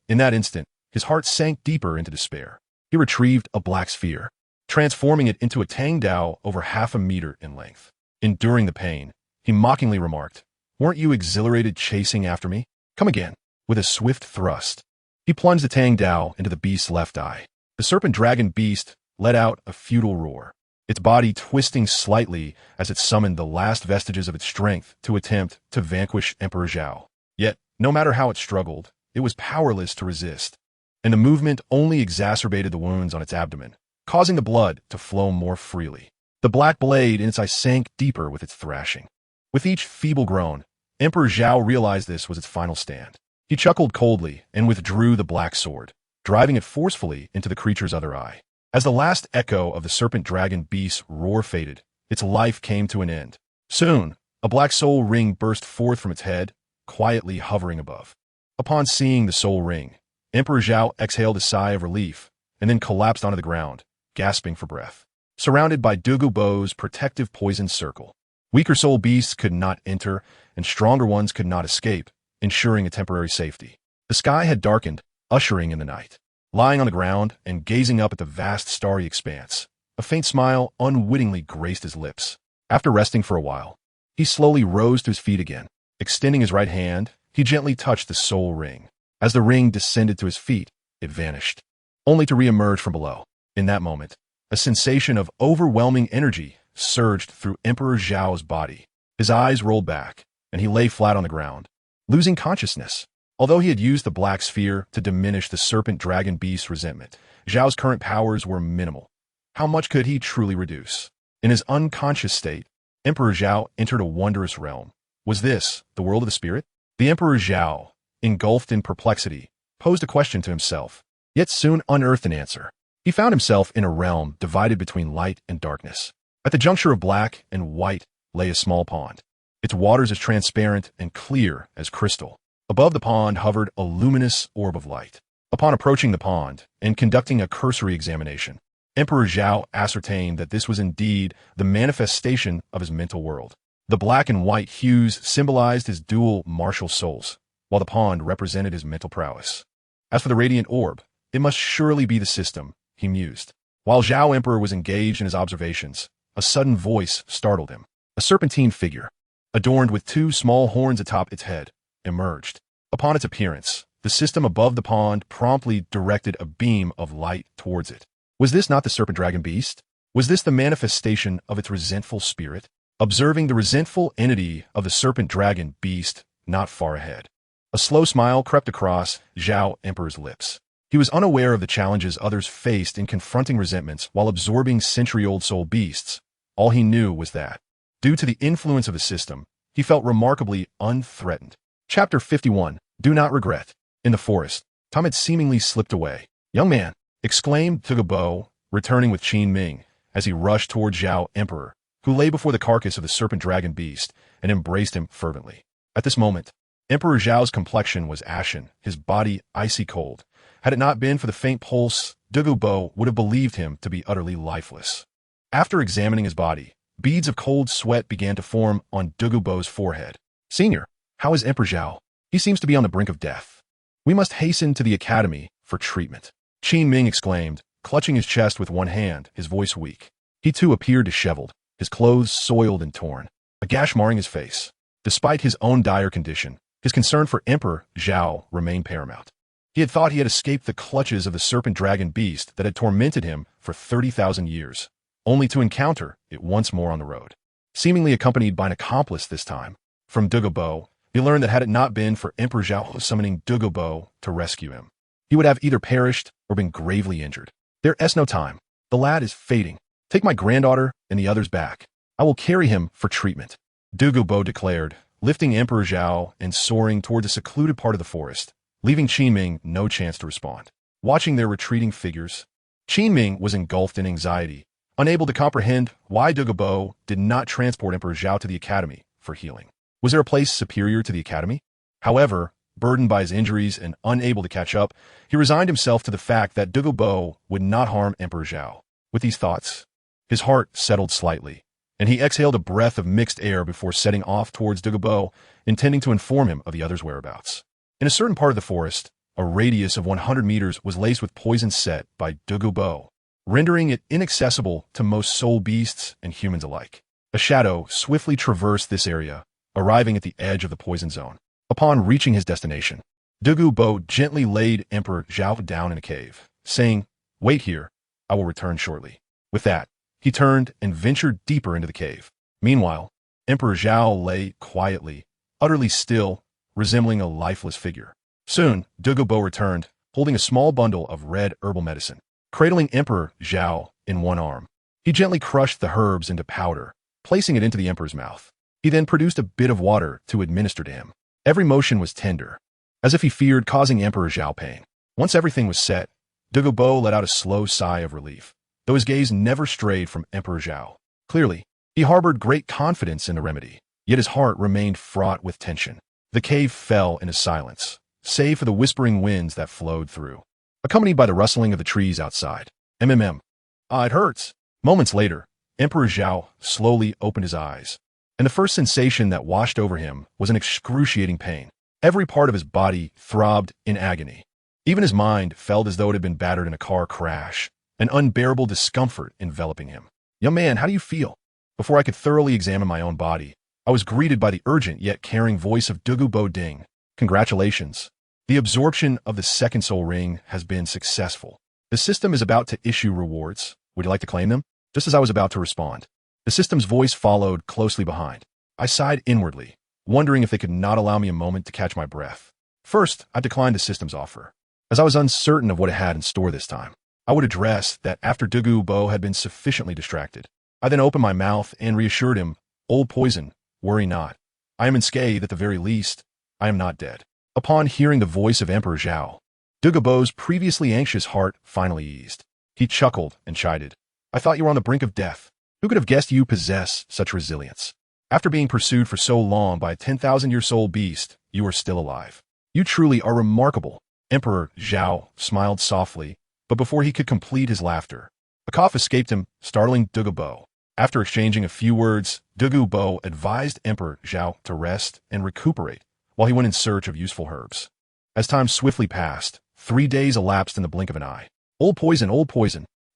In that instant, his heart sank deeper into despair. He retrieved a black sphere, transforming it into a tang dao over half a meter in length. Enduring the pain, he mockingly remarked, Weren't you exhilarated chasing after me? Come again. With a swift thrust, he plunged the tang dao into the beast's left eye. The serpent dragon beast let out a futile roar, its body twisting slightly as it summoned the last vestiges of its strength to attempt to vanquish Emperor Zhao. Yet, no matter how it struggled, it was powerless to resist, and the movement only exacerbated the wounds on its abdomen, causing the blood to flow more freely. The black blade in its eye sank deeper with its thrashing. With each feeble groan, Emperor Zhao realized this was its final stand. He chuckled coldly and withdrew the black sword, driving it forcefully into the creature's other eye. As the last echo of the serpent dragon beast's roar faded, its life came to an end. Soon, a black soul ring burst forth from its head, quietly hovering above. Upon seeing the soul ring, Emperor Zhao exhaled a sigh of relief and then collapsed onto the ground, gasping for breath. Surrounded by Douluo's protective poison circle, weaker soul beasts could not enter and stronger ones could not escape, ensuring a temporary safety. The sky had darkened, ushering in the night. Lying on the ground and gazing up at the vast starry expanse, a faint smile unwittingly graced his lips. After resting for a while, he slowly rose to his feet again. Extending his right hand, he gently touched the soul ring. As the ring descended to his feet, it vanished, only to re-emerge from below. In that moment, a sensation of overwhelming energy surged through Emperor Zhao's body. His eyes rolled back, and he lay flat on the ground, losing consciousness. Although he had used the black sphere to diminish the serpent dragon beast's resentment, Zhao's current powers were minimal. How much could he truly reduce? In his unconscious state, Emperor Zhao entered a wondrous realm. Was this the world of the spirit? The Emperor Zhao, engulfed in perplexity, posed a question to himself, yet soon unearthed an answer. He found himself in a realm divided between light and darkness. At the juncture of black and white lay a small pond, its waters as transparent and clear as crystal. Above the pond hovered a luminous orb of light. Upon approaching the pond and conducting a cursory examination, Emperor Zhao ascertained that this was indeed the manifestation of his mental world. The black and white hues symbolized his dual martial souls, while the pond represented his mental prowess. As for the radiant orb, it must surely be the system, he mused. While Zhao Emperor was engaged in his observations, a sudden voice startled him. A serpentine figure, adorned with two small horns atop its head, emerged. Upon its appearance, the system above the pond promptly directed a beam of light towards it. Was this not the serpent dragon beast? Was this the manifestation of its resentful spirit? Observing the resentful entity of the serpent dragon beast not far ahead, a slow smile crept across Zhao Emperor's lips. He was unaware of the challenges others faced in confronting resentments while absorbing century-old soul beasts. All he knew was that, due to the influence of the system, he felt remarkably unthreatened. Chapter 51. Do not regret. In the forest, Tom had seemingly slipped away. "Young man," exclaimed Douluo, returning with Qin Ming, as he rushed toward Zhao Emperor, who lay before the carcass of the serpent dragon beast and embraced him fervently. At this moment, Emperor Zhao's complexion was ashen, his body icy cold. Had it not been for the faint pulse, Douluo would have believed him to be utterly lifeless. After examining his body, beads of cold sweat began to form on Douluo's forehead. "Senior, how is Emperor Zhao? He seems to be on the brink of death. We must hasten to the academy for treatment," Qin Ming exclaimed, clutching his chest with one hand, his voice weak. He too appeared disheveled, his clothes soiled and torn, a gash marring his face. Despite his own dire condition, his concern for Emperor Zhao remained paramount. He had thought he had escaped the clutches of the serpent dragon beast that had tormented him for 30,000 years, only to encounter it once more on the road. Seemingly accompanied by an accomplice this time. From Douluo, he learned that had it not been for Emperor Zhao summoning Douluo to rescue him, he would have either perished or been gravely injured. "There is no time. The lad is fading. Take my granddaughter and the others back. I will carry him for treatment," Douluo declared, lifting Emperor Zhao and soaring toward the secluded part of the forest, leaving Qin Ming no chance to respond. Watching their retreating figures, Qin Ming was engulfed in anxiety, unable to comprehend why Douluo did not transport Emperor Zhao to the academy for healing. Was there a place superior to the academy? However, burdened by his injuries and unable to catch up, he resigned himself to the fact that Douluo would not harm Emperor Zhao. With these thoughts, his heart settled slightly, and he exhaled a breath of mixed air before setting off towards Douluo, intending to inform him of the other's whereabouts. In a certain part of the forest, a radius of 100 meters was laced with poison set by Douluo, rendering it inaccessible to most soul beasts and humans alike. A shadow swiftly traversed this area, arriving at the edge of the poison zone. Upon reaching his destination, Douluo gently laid Emperor Zhao down in a cave, saying, "Wait here, I will return shortly." With that, he turned and ventured deeper into the cave. Meanwhile, Emperor Zhao lay quietly, utterly still, resembling a lifeless figure. Soon, Douluo returned, holding a small bundle of red herbal medicine. Cradling Emperor Zhao, in one arm. He gently crushed the herbs into powder, placing it into the emperor's mouth. He then produced a bit of water to administer to him. Every motion was tender, as if he feared causing Emperor Zhao pain. Once everything was set, Douluo let out a slow sigh of relief, though his gaze never strayed from Emperor Zhao. Clearly, he harbored great confidence in the remedy, yet his heart remained fraught with tension. The cave fell into silence, save for the whispering winds that flowed through, accompanied by the rustling of the trees outside. It hurts. Moments later, Emperor Zhao slowly opened his eyes, and the first sensation that washed over him was an excruciating pain. Every part of his body throbbed in agony. Even his mind felt as though it had been battered in a car crash, an unbearable discomfort enveloping him. "Young man, how do you feel?" Before I could thoroughly examine my own body, I was greeted by the urgent yet caring voice of Douluo Ding. "Congratulations. The absorption of the second soul ring has been successful. The system is about to issue rewards. Would you like to claim them?" Just as I was about to respond, the system's voice followed closely behind. I sighed inwardly, wondering if they could not allow me a moment to catch my breath. First, I declined the system's offer, as I was uncertain of what it had in store this time. I would address that after Douluo had been sufficiently distracted. I then opened my mouth and reassured him, "Old poison, worry not. I am unscathed at the very least. I am not dead." Upon hearing the voice of Emperor Zhao, Douluo's previously anxious heart finally eased. He chuckled and chided. "I thought you were on the brink of death. Who could have guessed you possess such resilience? After being pursued for so long by a 10,000-year-old beast, you are still alive. You truly are remarkable." Emperor Zhao smiled softly, but before he could complete his laughter, a cough escaped him, startling Douluo. After exchanging a few words, Douluo advised Emperor Zhao to rest and recuperate while he went in search of useful herbs. As time swiftly passed, 3 days elapsed in the blink of an eye. Old poison,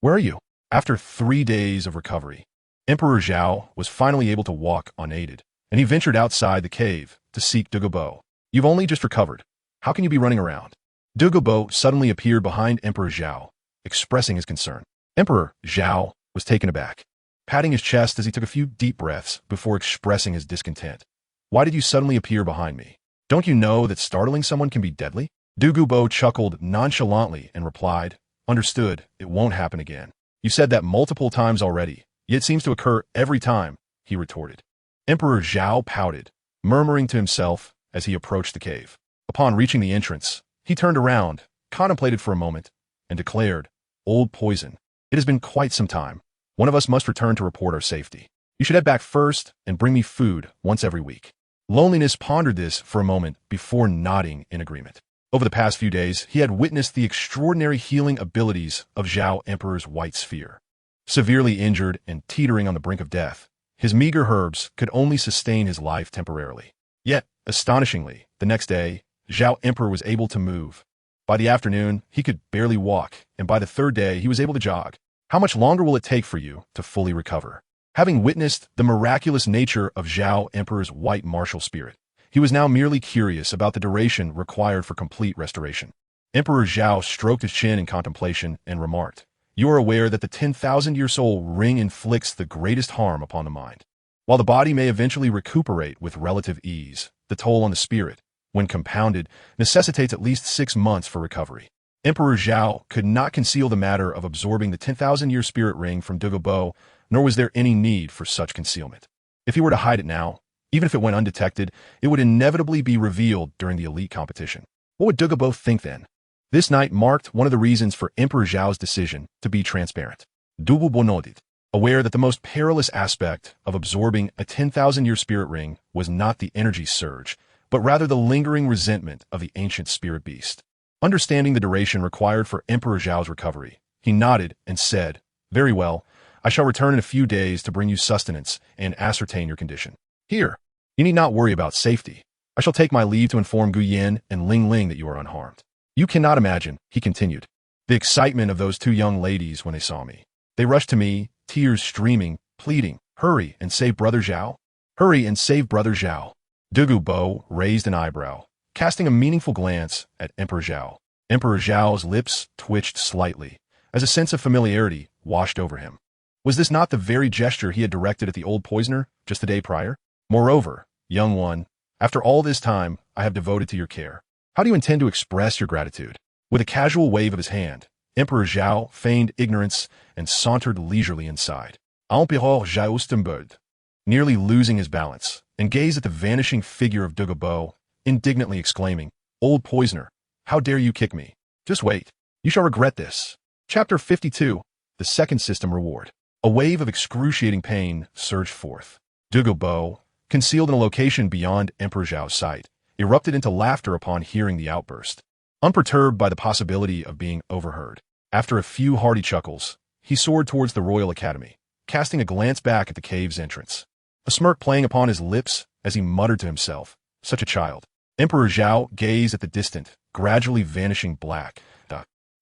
where are you?" After 3 days of recovery, Emperor Zhao was finally able to walk unaided, and he ventured outside the cave to seek Douluo. "You've only just recovered. How can you be running around?" Douluo suddenly appeared behind Emperor Zhao, expressing his concern. Emperor Zhao was taken aback, patting his chest as he took a few deep breaths before expressing his discontent. "Why did you suddenly appear behind me? Don't you know that startling someone can be deadly?" Douluo chuckled nonchalantly and replied, "Understood, it won't happen again. You said that multiple times already, yet it seems to occur every time," he retorted. Emperor Zhao pouted, murmuring to himself as he approached the cave. Upon reaching the entrance, he turned around, contemplated for a moment, and declared, "Old poison, it has been quite some time. One of us must return to report our safety. You should head back first and bring me food once every week." Loneliness pondered this for a moment before nodding in agreement. Over the past few days, he had witnessed the extraordinary healing abilities of Zhao Emperor's white sphere. Severely injured and teetering on the brink of death, his meager herbs could only sustain his life temporarily. Yet, astonishingly, the next day, Zhao Emperor was able to move. By the afternoon, he could barely walk, and by the third day, he was able to jog. "How much longer will it take for you to fully recover?" Having witnessed the miraculous nature of Zhao Emperor's white martial spirit, he was now merely curious about the duration required for complete restoration. Emperor Zhao stroked his chin in contemplation and remarked, "You are aware that the 10,000-year soul ring inflicts the greatest harm upon the mind. While the body may eventually recuperate with relative ease, the toll on the spirit, when compounded, necessitates at least 6 months for recovery." Emperor Zhao could not conceal the matter of absorbing the 10,000-year spirit ring from Douluo, nor was there any need for such concealment. If he were to hide it now, even if it went undetected, it would inevitably be revealed during the elite competition. What would Douluo think then? This night marked one of the reasons for Emperor Zhao's decision to be transparent. Douluo nodded, aware that the most perilous aspect of absorbing a 10,000-year spirit ring was not the energy surge, but rather the lingering resentment of the ancient spirit beast. Understanding the duration required for Emperor Zhao's recovery, he nodded and said, "Very well, I shall return in a few days to bring you sustenance and ascertain your condition. Here, you need not worry about safety. I shall take my leave to inform Gu Yin and Ling Ling that you are unharmed." "You cannot imagine," he continued, "the excitement of those 2 young ladies when they saw me. They rushed to me, tears streaming, pleading, 'Hurry and save Brother Zhao! Hurry and save Brother Zhao!'" Douluo raised an eyebrow, casting a meaningful glance at Emperor Zhao. Emperor Zhao's lips twitched slightly, as a sense of familiarity washed over him. Was this not the very gesture he had directed at the old poisoner just the day prior? "Moreover, young one, after all this time I have devoted to your care, how do you intend to express your gratitude?" With a casual wave of his hand, Emperor Zhao feigned ignorance and sauntered leisurely inside. Empereur Zhao stumbled, nearly losing his balance, and gazed at the vanishing figure of Douluo, indignantly exclaiming, "Old poisoner, how dare you kick me? Just wait. You shall regret this." Chapter 52. The Second System Reward. A wave of excruciating pain surged forth. Douluo, concealed in a location beyond Emperor Zhao's sight, erupted into laughter upon hearing the outburst. Unperturbed by the possibility of being overheard, after a few hearty chuckles, he soared towards the Royal Academy, casting a glance back at the cave's entrance. A smirk playing upon his lips as he muttered to himself, "Such a child." Emperor Zhao gazed at the distant, gradually vanishing black,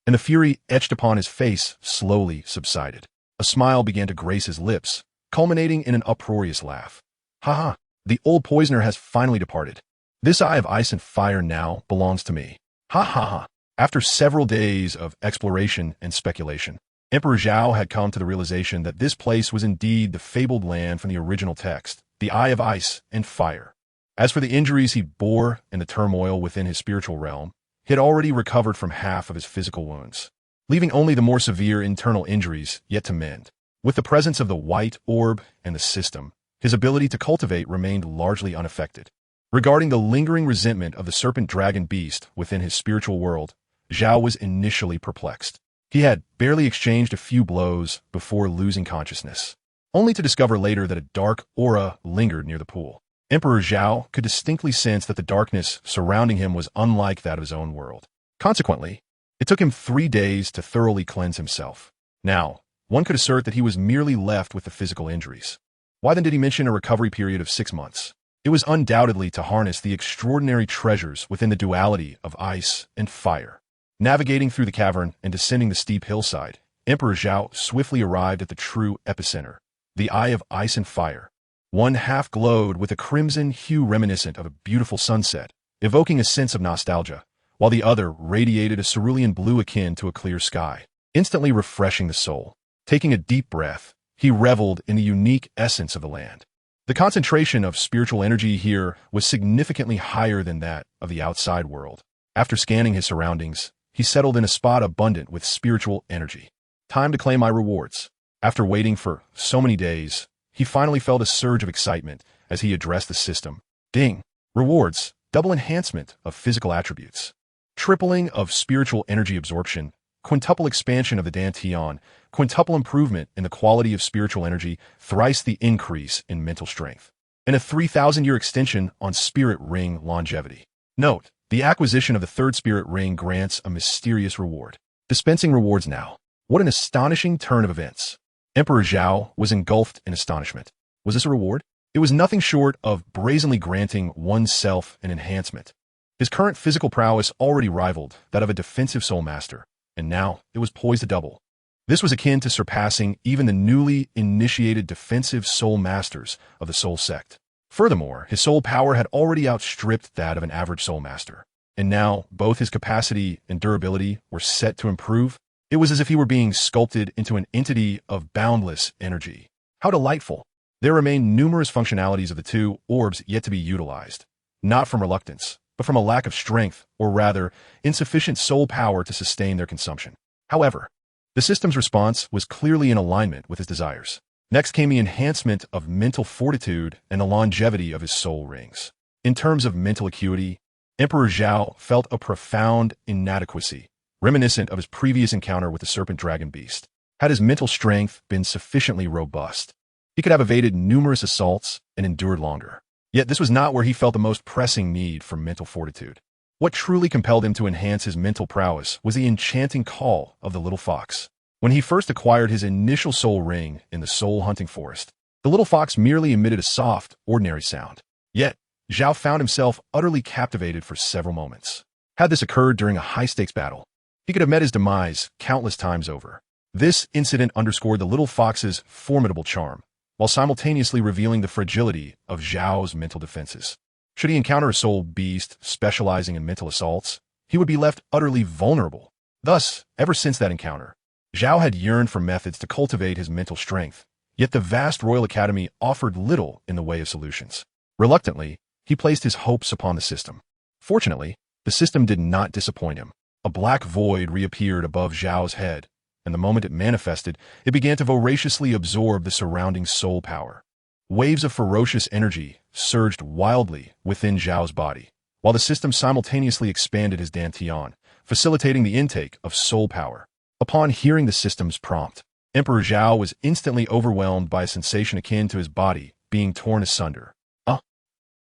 and the fury etched upon his face slowly subsided. A smile began to grace his lips, culminating in an uproarious laugh. "Ha ha, the old poisoner has finally departed. This eye of ice and fire now belongs to me. Ha ha ha." After several days of exploration and speculation, Emperor Zhao had come to the realization that this place was indeed the fabled land from the original text, the Eye of Ice and Fire. As for the injuries he bore and the turmoil within his spiritual realm, he had already recovered from half of his physical wounds, leaving only the more severe internal injuries yet to mend. With the presence of the white orb and the system, his ability to cultivate remained largely unaffected. Regarding the lingering resentment of the serpent dragon beast within his spiritual world, Zhao was initially perplexed. He had barely exchanged a few blows before losing consciousness, only to discover later that a dark aura lingered near the pool. Emperor Zhao could distinctly sense that the darkness surrounding him was unlike that of his own world. Consequently, it took him 3 days to thoroughly cleanse himself. Now, one could assert that he was merely left with the physical injuries. Why then did he mention a recovery period of 6 months? It was undoubtedly to harness the extraordinary treasures within the duality of ice and fire. Navigating through the cavern and descending the steep hillside, Emperor Zhao swiftly arrived at the true epicenter, the Eye of Ice and Fire. One half glowed with a crimson hue reminiscent of a beautiful sunset, evoking a sense of nostalgia, while the other radiated a cerulean blue akin to a clear sky, instantly refreshing the soul. Taking a deep breath, he reveled in the unique essence of the land. The concentration of spiritual energy here was significantly higher than that of the outside world. After scanning his surroundings, he settled in a spot abundant with spiritual energy. Time to claim my rewards. After waiting for so many days, he finally felt a surge of excitement as he addressed the system. Ding! Rewards, double enhancement of physical attributes, tripling of spiritual energy absorption, quintuple expansion of the dantian, quintuple improvement in the quality of spiritual energy, thrice the increase in mental strength, and a 3,000-year extension on spirit ring longevity. Note, the acquisition of the third spirit ring grants a mysterious reward. Dispensing rewards now. What an astonishing turn of events. Emperor Zhao was engulfed in astonishment. Was this a reward? It was nothing short of brazenly granting oneself an enhancement. His current physical prowess already rivaled that of a defensive soul master, and now it was poised to double. This was akin to surpassing even the newly initiated defensive soul masters of the soul sect. Furthermore, his soul power had already outstripped that of an average soul master, and now both his capacity and durability were set to improve. It was as if he were being sculpted into an entity of boundless energy. How delightful! There remain numerous functionalities of the two orbs yet to be utilized, not from reluctance, but from a lack of strength, or rather, insufficient soul power to sustain their consumption. However, the system's response was clearly in alignment with his desires. Next came the enhancement of mental fortitude and the longevity of his soul rings. In terms of mental acuity, Emperor Zhao felt a profound inadequacy, reminiscent of his previous encounter with the serpent dragon beast. Had his mental strength been sufficiently robust, he could have evaded numerous assaults and endured longer. Yet this was not where he felt the most pressing need for mental fortitude. What truly compelled him to enhance his mental prowess was the enchanting call of the little fox. When he first acquired his initial soul ring in the soul hunting forest, the little fox merely emitted a soft, ordinary sound. Yet, Zhao found himself utterly captivated for several moments. Had this occurred during a high-stakes battle, he could have met his demise countless times over. This incident underscored the little fox's formidable charm, while simultaneously revealing the fragility of Zhao's mental defenses. Should he encounter a soul beast specializing in mental assaults, he would be left utterly vulnerable. Thus, ever since that encounter, Zhao had yearned for methods to cultivate his mental strength, yet the vast Royal Academy offered little in the way of solutions. Reluctantly, he placed his hopes upon the system. Fortunately, the system did not disappoint him. A black void reappeared above Zhao's head, and the moment it manifested, it began to voraciously absorb the surrounding soul power. Waves of ferocious energy surged wildly within Zhao's body, while the system simultaneously expanded his dantian, facilitating the intake of soul power. Upon hearing the system's prompt, Emperor Zhao was instantly overwhelmed by a sensation akin to his body being torn asunder.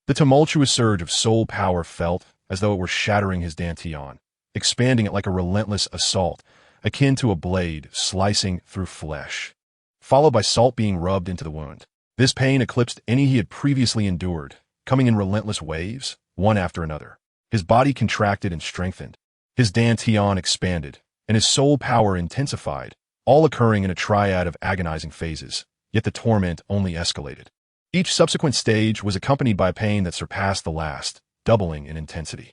The tumultuous surge of soul power felt as though it were shattering his dantian, expanding it like a relentless assault, akin to a blade slicing through flesh, followed by salt being rubbed into the wound. This pain eclipsed any he had previously endured, coming in relentless waves, one after another. His body contracted and strengthened. His dantian expanded, and his soul power intensified, all occurring in a triad of agonizing phases, yet the torment only escalated. Each subsequent stage was accompanied by pain that surpassed the last, doubling in intensity.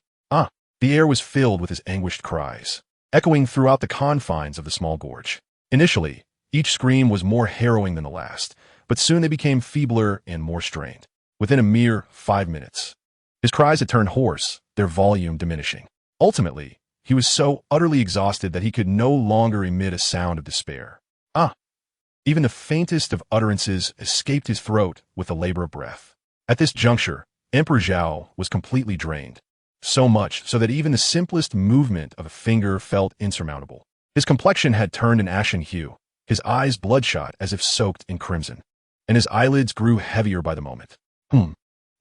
The air was filled with his anguished cries, echoing throughout the confines of the small gorge. Initially, each scream was more harrowing than the last, but soon they became feebler and more strained. Within a mere 5 minutes, his cries had turned hoarse, their volume diminishing. Ultimately, he was so utterly exhausted that he could no longer emit a sound of despair. Even the faintest of utterances escaped his throat with the labor of breath. At this juncture, Emperor Zhao was completely drained, so much so that even the simplest movement of a finger felt insurmountable. His complexion had turned an ashen hue, his eyes bloodshot as if soaked in crimson, and his eyelids grew heavier by the moment.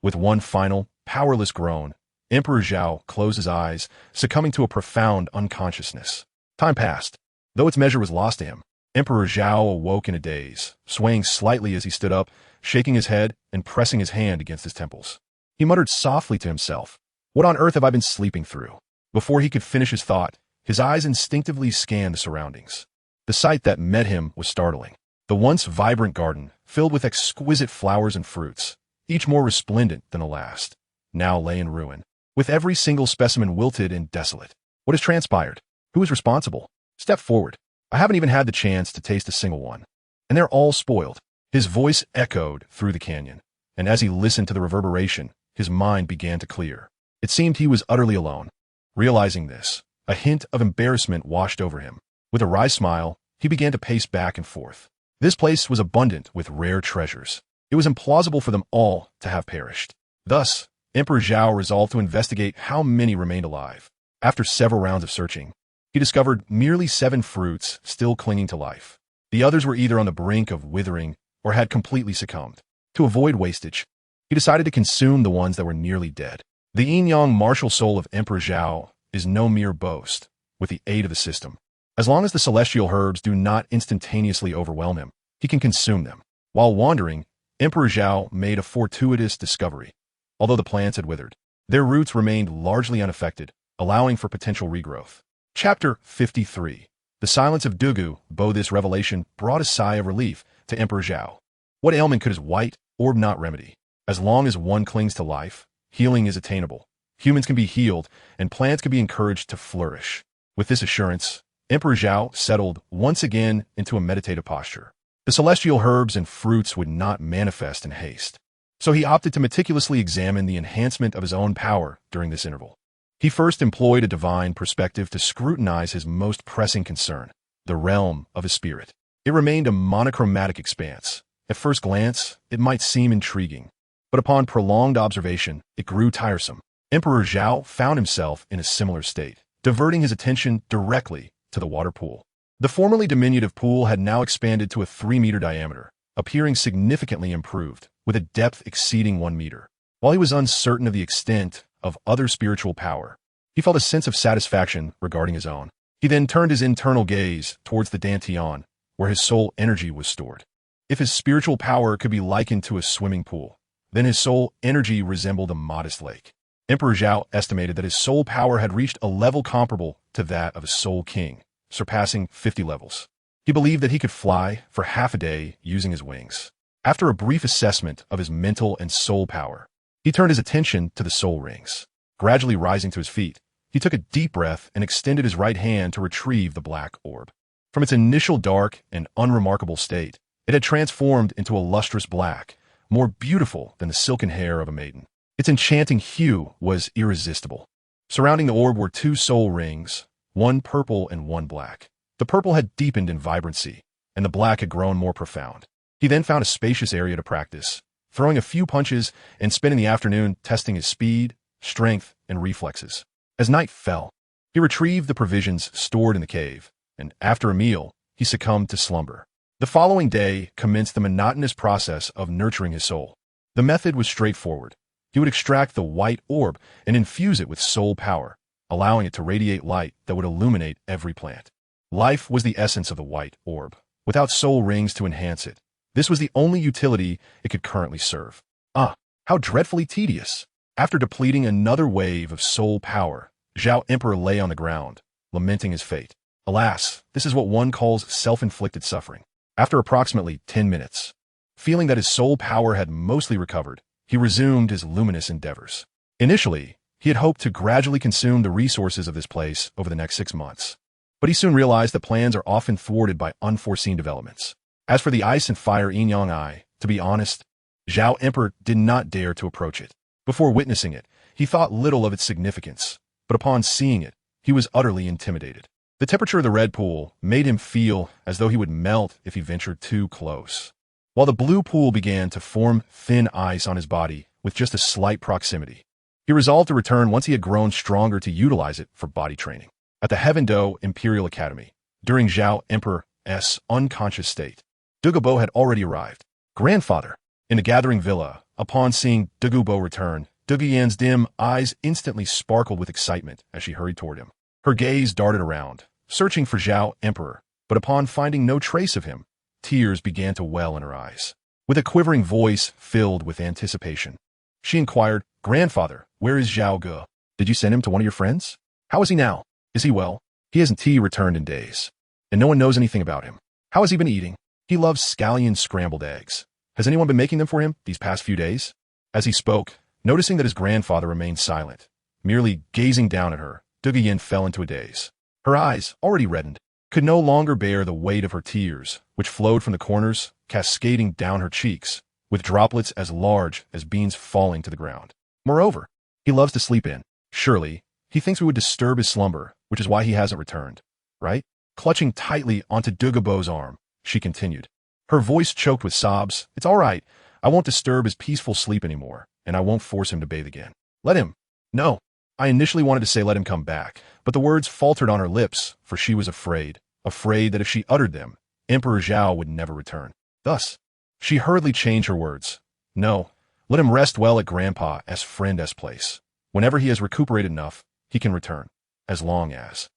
With one final, powerless groan, Emperor Zhao closed his eyes, succumbing to a profound unconsciousness. Time passed. Though its measure was lost to him, Emperor Zhao awoke in a daze, swaying slightly as he stood up, shaking his head and pressing his hand against his temples. He muttered softly to himself, "What on earth have I been sleeping through?" Before he could finish his thought, his eyes instinctively scanned the surroundings. The sight that met him was startling. The once vibrant garden, filled with exquisite flowers and fruits, each more resplendent than the last, now lay in ruin, with every single specimen wilted and desolate. What has transpired? Who is responsible? Step forward. I haven't even had the chance to taste a single one. And they're all spoiled. His voice echoed through the canyon, and as he listened to the reverberation, his mind began to clear. It seemed he was utterly alone. Realizing this, a hint of embarrassment washed over him. With a wry smile, he began to pace back and forth. This place was abundant with rare treasures. It was implausible for them all to have perished. Thus, Emperor Zhao resolved to investigate how many remained alive. After several rounds of searching, he discovered merely 7 fruits still clinging to life. The others were either on the brink of withering or had completely succumbed. To avoid wastage, he decided to consume the ones that were nearly dead. The yin-yang martial soul of Emperor Zhao is no mere boast. With the aid of the system, as long as the celestial herbs do not instantaneously overwhelm him, he can consume them. While wandering, Emperor Zhao made a fortuitous discovery. Although the plants had withered, their roots remained largely unaffected, allowing for potential regrowth. Chapter 53. The silence of Douluo. This revelation brought a sigh of relief to Emperor Zhao. What ailment could his white orb not remedy? As long as one clings to life, healing is attainable. Humans can be healed, and plants can be encouraged to flourish. With this assurance, Emperor Zhao settled once again into a meditative posture. The celestial herbs and fruits would not manifest in haste, so he opted to meticulously examine the enhancement of his own power during this interval. He first employed a divine perspective to scrutinize his most pressing concern, the realm of his spirit. It remained a monochromatic expanse. At first glance, it might seem intriguing, but upon prolonged observation, it grew tiresome. Emperor Zhao found himself in a similar state, diverting his attention directly to the water pool. The formerly diminutive pool had now expanded to a 3-meter diameter, appearing significantly improved, with a depth exceeding 1 meter. While he was uncertain of the extent of other spiritual power, he felt a sense of satisfaction regarding his own. He then turned his internal gaze towards the dantian, where his soul energy was stored. If his spiritual power could be likened to a swimming pool, then his soul energy resembled a modest lake. Emperor Zhao estimated that his soul power had reached a level comparable to that of a soul king, surpassing 50 levels. He believed that he could fly for half a day using his wings. After a brief assessment of his mental and soul power, he turned his attention to the soul rings. Gradually rising to his feet, he took a deep breath and extended his right hand to retrieve the black orb. From its initial dark and unremarkable state, it had transformed into a lustrous black, more beautiful than the silken hair of a maiden. Its enchanting hue was irresistible. Surrounding the orb were 2 soul rings, one purple and one black. The purple had deepened in vibrancy, and the black had grown more profound. He then found a spacious area to practice, throwing a few punches and spending the afternoon testing his speed, strength, and reflexes. As night fell, he retrieved the provisions stored in the cave, and after a meal, he succumbed to slumber. The following day commenced the monotonous process of nurturing his soul. The method was straightforward. He would extract the white orb and infuse it with soul power, allowing it to radiate light that would illuminate every plant. Life was the essence of the white orb, without soul rings to enhance it. This was the only utility it could currently serve. How dreadfully tedious. After depleting another wave of soul power, Zhao Emperor lay on the ground, lamenting his fate. Alas, this is what one calls self-inflicted suffering. After approximately 10 minutes, feeling that his soul power had mostly recovered, he resumed his luminous endeavors. Initially, he had hoped to gradually consume the resources of this place over the next 6 months. But he soon realized that plans are often thwarted by unforeseen developments. As for the ice and fire yin-yang eye, to be honest, Zhao Emperor did not dare to approach it. Before witnessing it, he thought little of its significance, but upon seeing it, he was utterly intimidated. The temperature of the red pool made him feel as though he would melt if he ventured too close, while the blue pool began to form thin ice on his body with just a slight proximity. He resolved to return once he had grown stronger to utilize it for body training. At the Heaven-Do Imperial Academy, during Zhao Emperor's unconscious state, Douluo had already arrived. Grandfather, in the gathering villa, upon seeing Douluo return, Douluo's dim eyes instantly sparkled with excitement as she hurried toward him. Her gaze darted around, searching for Zhao Emperor, but upon finding no trace of him, tears began to well in her eyes. With a quivering voice filled with anticipation, she inquired, "Grandfather, where is Zhao Ge? Did you send him to one of your friends? How is he now? Is he well? He hasn't returned in days, and no one knows anything about him. How has he been eating? He loves scallion scrambled eggs. Has anyone been making them for him these past few days?" As he spoke, noticing that his grandfather remained silent, merely gazing down at her, Douluo fell into a daze. Her eyes, already reddened, could no longer bear the weight of her tears, which flowed from the corners, cascading down her cheeks, with droplets as large as beans falling to the ground. Moreover, he loves to sleep in. Surely, he thinks we would disturb his slumber, which is why he hasn't returned, right? Clutching tightly onto Douluo's arm, she continued. Her voice choked with sobs. "It's all right. I won't disturb his peaceful sleep anymore, and I won't force him to bathe again. Let him." No. I initially wanted to say let him come back, but the words faltered on her lips, for she was afraid that if she uttered them, Emperor Zhao would never return. Thus, she hurriedly changed her words. "No, let him rest well at Grandpa's friend's place. Whenever he has recuperated enough, he can return, as long as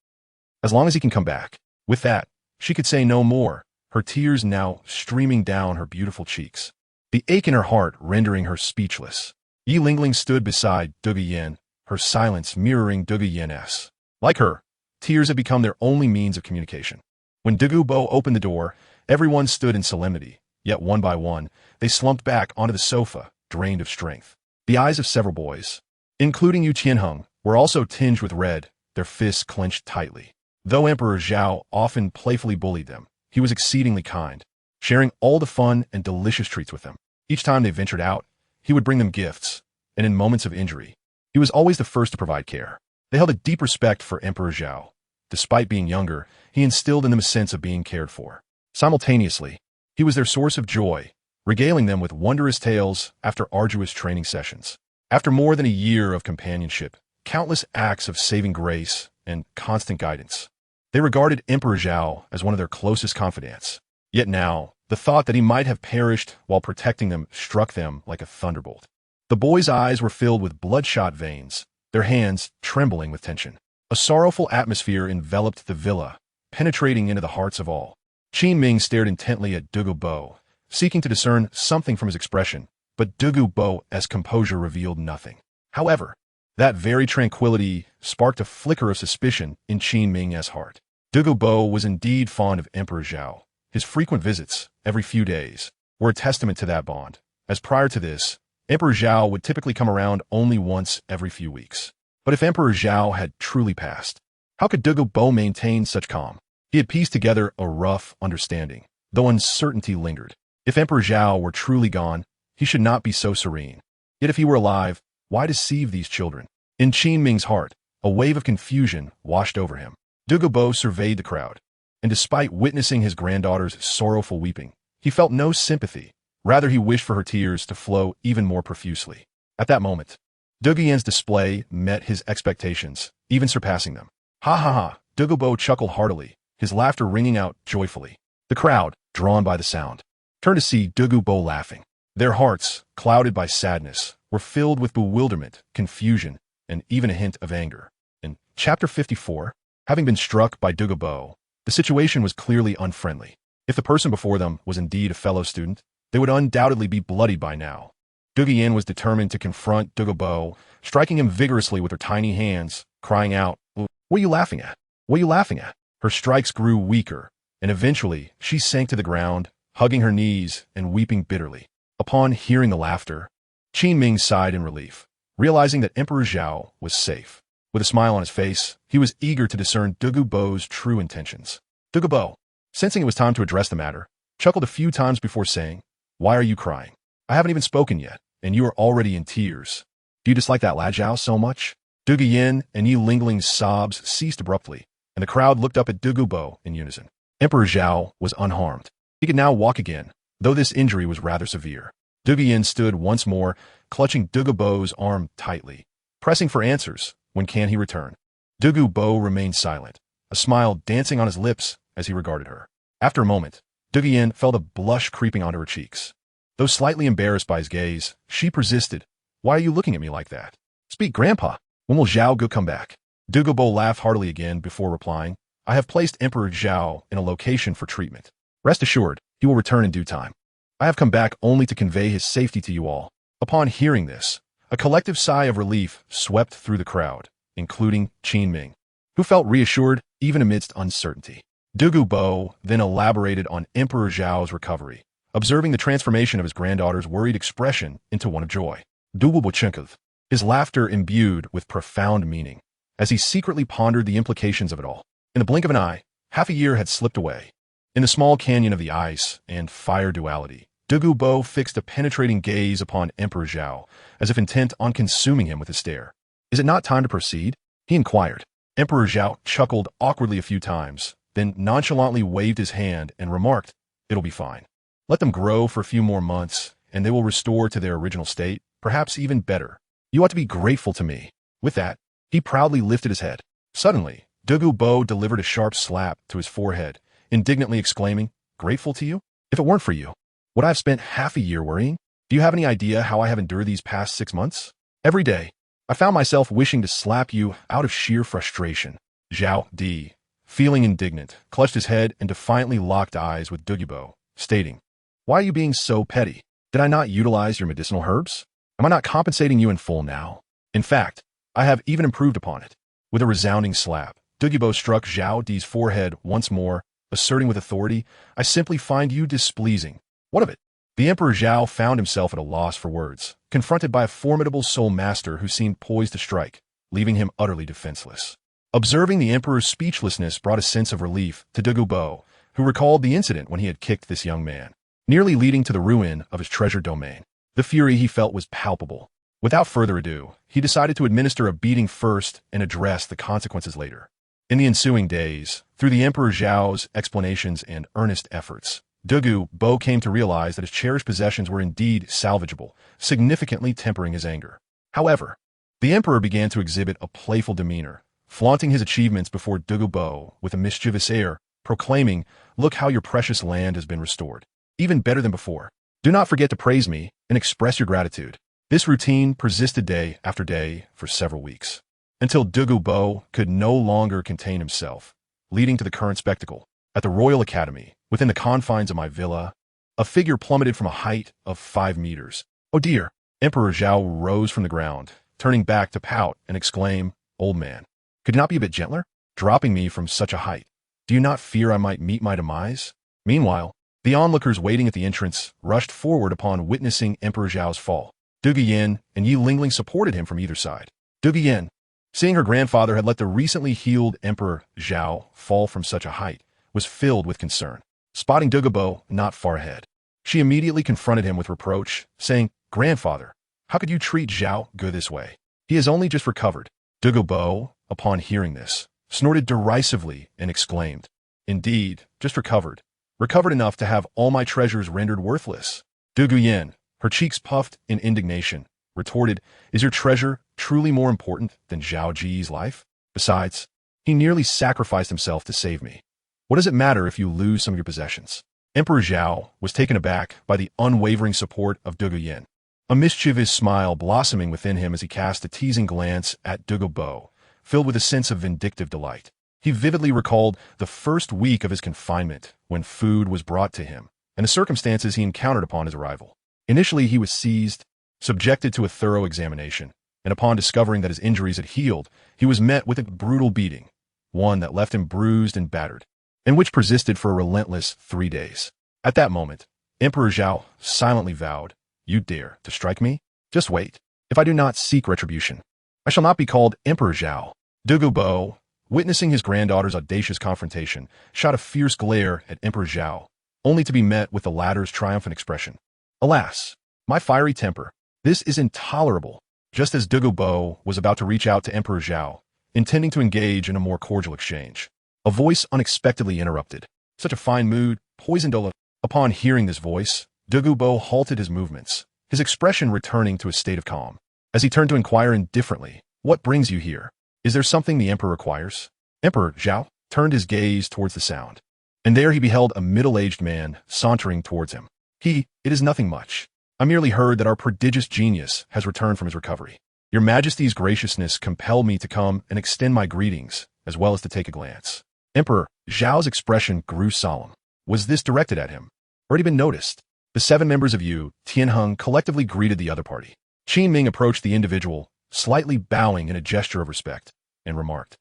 he can come back." With that, she could say no more, her tears now streaming down her beautiful cheeks, the ache in her heart rendering her speechless. Yi Lingling stood beside Douluo, her silence mirroring Douluo's. Like her, tears had become their only means of communication. When Douluo opened the door, everyone stood in solemnity, yet one by one, they slumped back onto the sofa, drained of strength. The eyes of several boys, including Yu Qianheng, were also tinged with red, their fists clenched tightly. Though Emperor Zhao often playfully bullied them, he was exceedingly kind, sharing all the fun and delicious treats with them. Each time they ventured out, he would bring them gifts, and in moments of injury, he was always the first to provide care. They held a deep respect for Emperor Zhao. Despite being younger, he instilled in them a sense of being cared for. Simultaneously, he was their source of joy, regaling them with wondrous tales after arduous training sessions. After more than a year of companionship, countless acts of saving grace, and constant guidance, they regarded Emperor Zhao as one of their closest confidants. Yet now, the thought that he might have perished while protecting them struck them like a thunderbolt. The boys' eyes were filled with bloodshot veins, their hands trembling with tension. A sorrowful atmosphere enveloped the villa, penetrating into the hearts of all. Qin Ming stared intently at Douluo, seeking to discern something from his expression, but Douluo's composure revealed nothing. However, that very tranquility sparked a flicker of suspicion in Qin Ming's heart. Douluo was indeed fond of Emperor Zhao. His frequent visits, every few days, were a testament to that bond, as prior to this, Emperor Zhao would typically come around only once every few weeks. But if Emperor Zhao had truly passed, how could Douluo maintain such calm? He had pieced together a rough understanding, though uncertainty lingered. If Emperor Zhao were truly gone, he should not be so serene. Yet if he were alive, why deceive these children? In Qin Ming's heart, a wave of confusion washed over him. Douluo surveyed the crowd, and despite witnessing his granddaughter's sorrowful weeping, he felt no sympathy. Rather, he wished for her tears to flow even more profusely. At that moment, Douluo's display met his expectations, even surpassing them. Ha ha ha! Douluo chuckled heartily, his laughter ringing out joyfully. The crowd, drawn by the sound, turned to see Douluo laughing. Their hearts, clouded by sadness, were filled with bewilderment, confusion, and even a hint of anger. In Chapter 54, having been struck by Douluo, the situation was clearly unfriendly. If the person before them was indeed a fellow student, they would undoubtedly be bloodied by now. Douluo was determined to confront Douluo, striking him vigorously with her tiny hands, crying out, "What are you laughing at? What are you laughing at?" Her strikes grew weaker, and eventually she sank to the ground, hugging her knees and weeping bitterly. Upon hearing the laughter, Qin Ming sighed in relief, realizing that Emperor Zhao was safe. With a smile on his face, he was eager to discern Douluo's true intentions. Douluo, sensing it was time to address the matter, chuckled a few times before saying, "Why are you crying? I haven't even spoken yet, and you are already in tears. Do you dislike that lad Zhao so much?" Douluo and Yi Lingling's sobs ceased abruptly, and the crowd looked up at Douluo in unison. Emperor Zhao was unharmed. He could now walk again, though this injury was rather severe. Douluo stood once more, clutching Douluo's arm tightly, pressing for answers. When can he return? Douluo remained silent, a smile dancing on his lips as he regarded her. After a moment, Douluo felt a blush creeping onto her cheeks. Though slightly embarrassed by his gaze, she persisted. "Why are you looking at me like that? Speak, Grandpa. When will Zhao come back?" Douluo laughed heartily again before replying, "I have placed Emperor Zhao in a location for treatment. Rest assured, he will return in due time. I have come back only to convey his safety to you all." Upon hearing this, a collective sigh of relief swept through the crowd, including Qin Ming, who felt reassured even amidst uncertainty. Douluo then elaborated on Emperor Zhao's recovery, observing the transformation of his granddaughter's worried expression into one of joy. Douluo chuckled, his laughter imbued with profound meaning, as he secretly pondered the implications of it all. In the blink of an eye, half a year had slipped away. In the small canyon of the ice and fire duality, Douluo fixed a penetrating gaze upon Emperor Zhao, as if intent on consuming him with his stare. "Is it not time to proceed?" he inquired. Emperor Zhao chuckled awkwardly a few times, then nonchalantly waved his hand and remarked, "It'll be fine. Let them grow for a few more months, and they will restore to their original state, perhaps even better. You ought to be grateful to me." With that, he proudly lifted his head. Suddenly, Douluo delivered a sharp slap to his forehead, indignantly exclaiming, "Grateful to you? If it weren't for you, would I have spent half a year worrying? Do you have any idea how I have endured these past 6 months? Every day, I found myself wishing to slap you out of sheer frustration." Zhao Di, feeling indignant, clutched his head and defiantly locked eyes with Douluo, stating, "Why are you being so petty? Did I not utilize your medicinal herbs? Am I not compensating you in full now? In fact, I have even improved upon it." With a resounding slap, Douluo struck Zhao Di's forehead once more, asserting with authority, "I simply find you displeasing." What of it? The Emperor Zhao found himself at a loss for words, confronted by a formidable soul master who seemed poised to strike, leaving him utterly defenseless. Observing the Emperor's speechlessness brought a sense of relief to Douluo, who recalled the incident when he had kicked this young man, nearly leading to the ruin of his treasured domain. The fury he felt was palpable. Without further ado, he decided to administer a beating first and address the consequences later. In the ensuing days, through the Emperor Zhao's explanations and earnest efforts, Douluo came to realize that his cherished possessions were indeed salvageable, significantly tempering his anger. However, the Emperor began to exhibit a playful demeanor, flaunting his achievements before Douluo with a mischievous air, proclaiming, "Look how your precious land has been restored. Even better than before. Do not forget to praise me and express your gratitude." This routine persisted day after day for several weeks, until Douluo could no longer contain himself, leading to the current spectacle. At the Royal Academy, within the confines of my villa, a figure plummeted from a height of 5 meters. "Oh dear!" Emperor Zhao rose from the ground, turning back to pout and exclaim, "Old man, could you not be a bit gentler? Dropping me from such a height. Do you not fear I might meet my demise?" Meanwhile, the onlookers waiting at the entrance rushed forward upon witnessing Emperor Zhao's fall. Douluo and Yi Lingling supported him from either side. Douluo, seeing her grandfather had let the recently healed Emperor Zhao fall from such a height, was filled with concern. Spotting Douluo not far ahead, she immediately confronted him with reproach, saying, "Grandfather, how could you treat Zhao this way? He has only just recovered." Douluo, upon hearing this, snorted derisively, and exclaimed, "Indeed, just recovered. Recovered enough to have all my treasures rendered worthless." Douluo Yin, her cheeks puffed in indignation, retorted, "Is your treasure truly more important than Zhao Ji's life? Besides, he nearly sacrificed himself to save me. What does it matter if you lose some of your possessions?" Emperor Zhao was taken aback by the unwavering support of Douluo Yin, a mischievous smile blossoming within him as he cast a teasing glance at Douluo, filled with a sense of vindictive delight. He vividly recalled the first week of his confinement when food was brought to him, and the circumstances he encountered upon his arrival. Initially, he was seized, subjected to a thorough examination, and upon discovering that his injuries had healed, he was met with a brutal beating, one that left him bruised and battered, and which persisted for a relentless 3 days. At that moment, Emperor Zhao silently vowed, "You dare to strike me? Just wait. If I do not seek retribution, I shall not be called Emperor Zhao." Douluo, witnessing his granddaughter's audacious confrontation, shot a fierce glare at Emperor Zhao, only to be met with the latter's triumphant expression. "Alas, my fiery temper. This is intolerable." Just as Douluo was about to reach out to Emperor Zhao, intending to engage in a more cordial exchange, a voice unexpectedly interrupted. "Such a fine mood, poisoned Douluo." Upon hearing this voice, Douluo halted his movements, his expression returning to a state of calm. As he turned to inquire indifferently, "What brings you here? Is there something the emperor requires?" Emperor Zhao turned his gaze towards the sound, and there he beheld a middle-aged man sauntering towards him. "It is nothing much. I merely heard that our prodigious genius has returned from his recovery. Your Majesty's graciousness compelled me to come and extend my greetings, as well as to take a glance." Emperor Zhao's expression grew solemn. Was this directed at him? Or had he been noticed? The 7 members of Yu Tianheng collectively greeted the other party. Qin Ming approached the individual, slightly bowing in a gesture of respect, and remarked,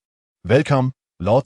"Welcome, Lao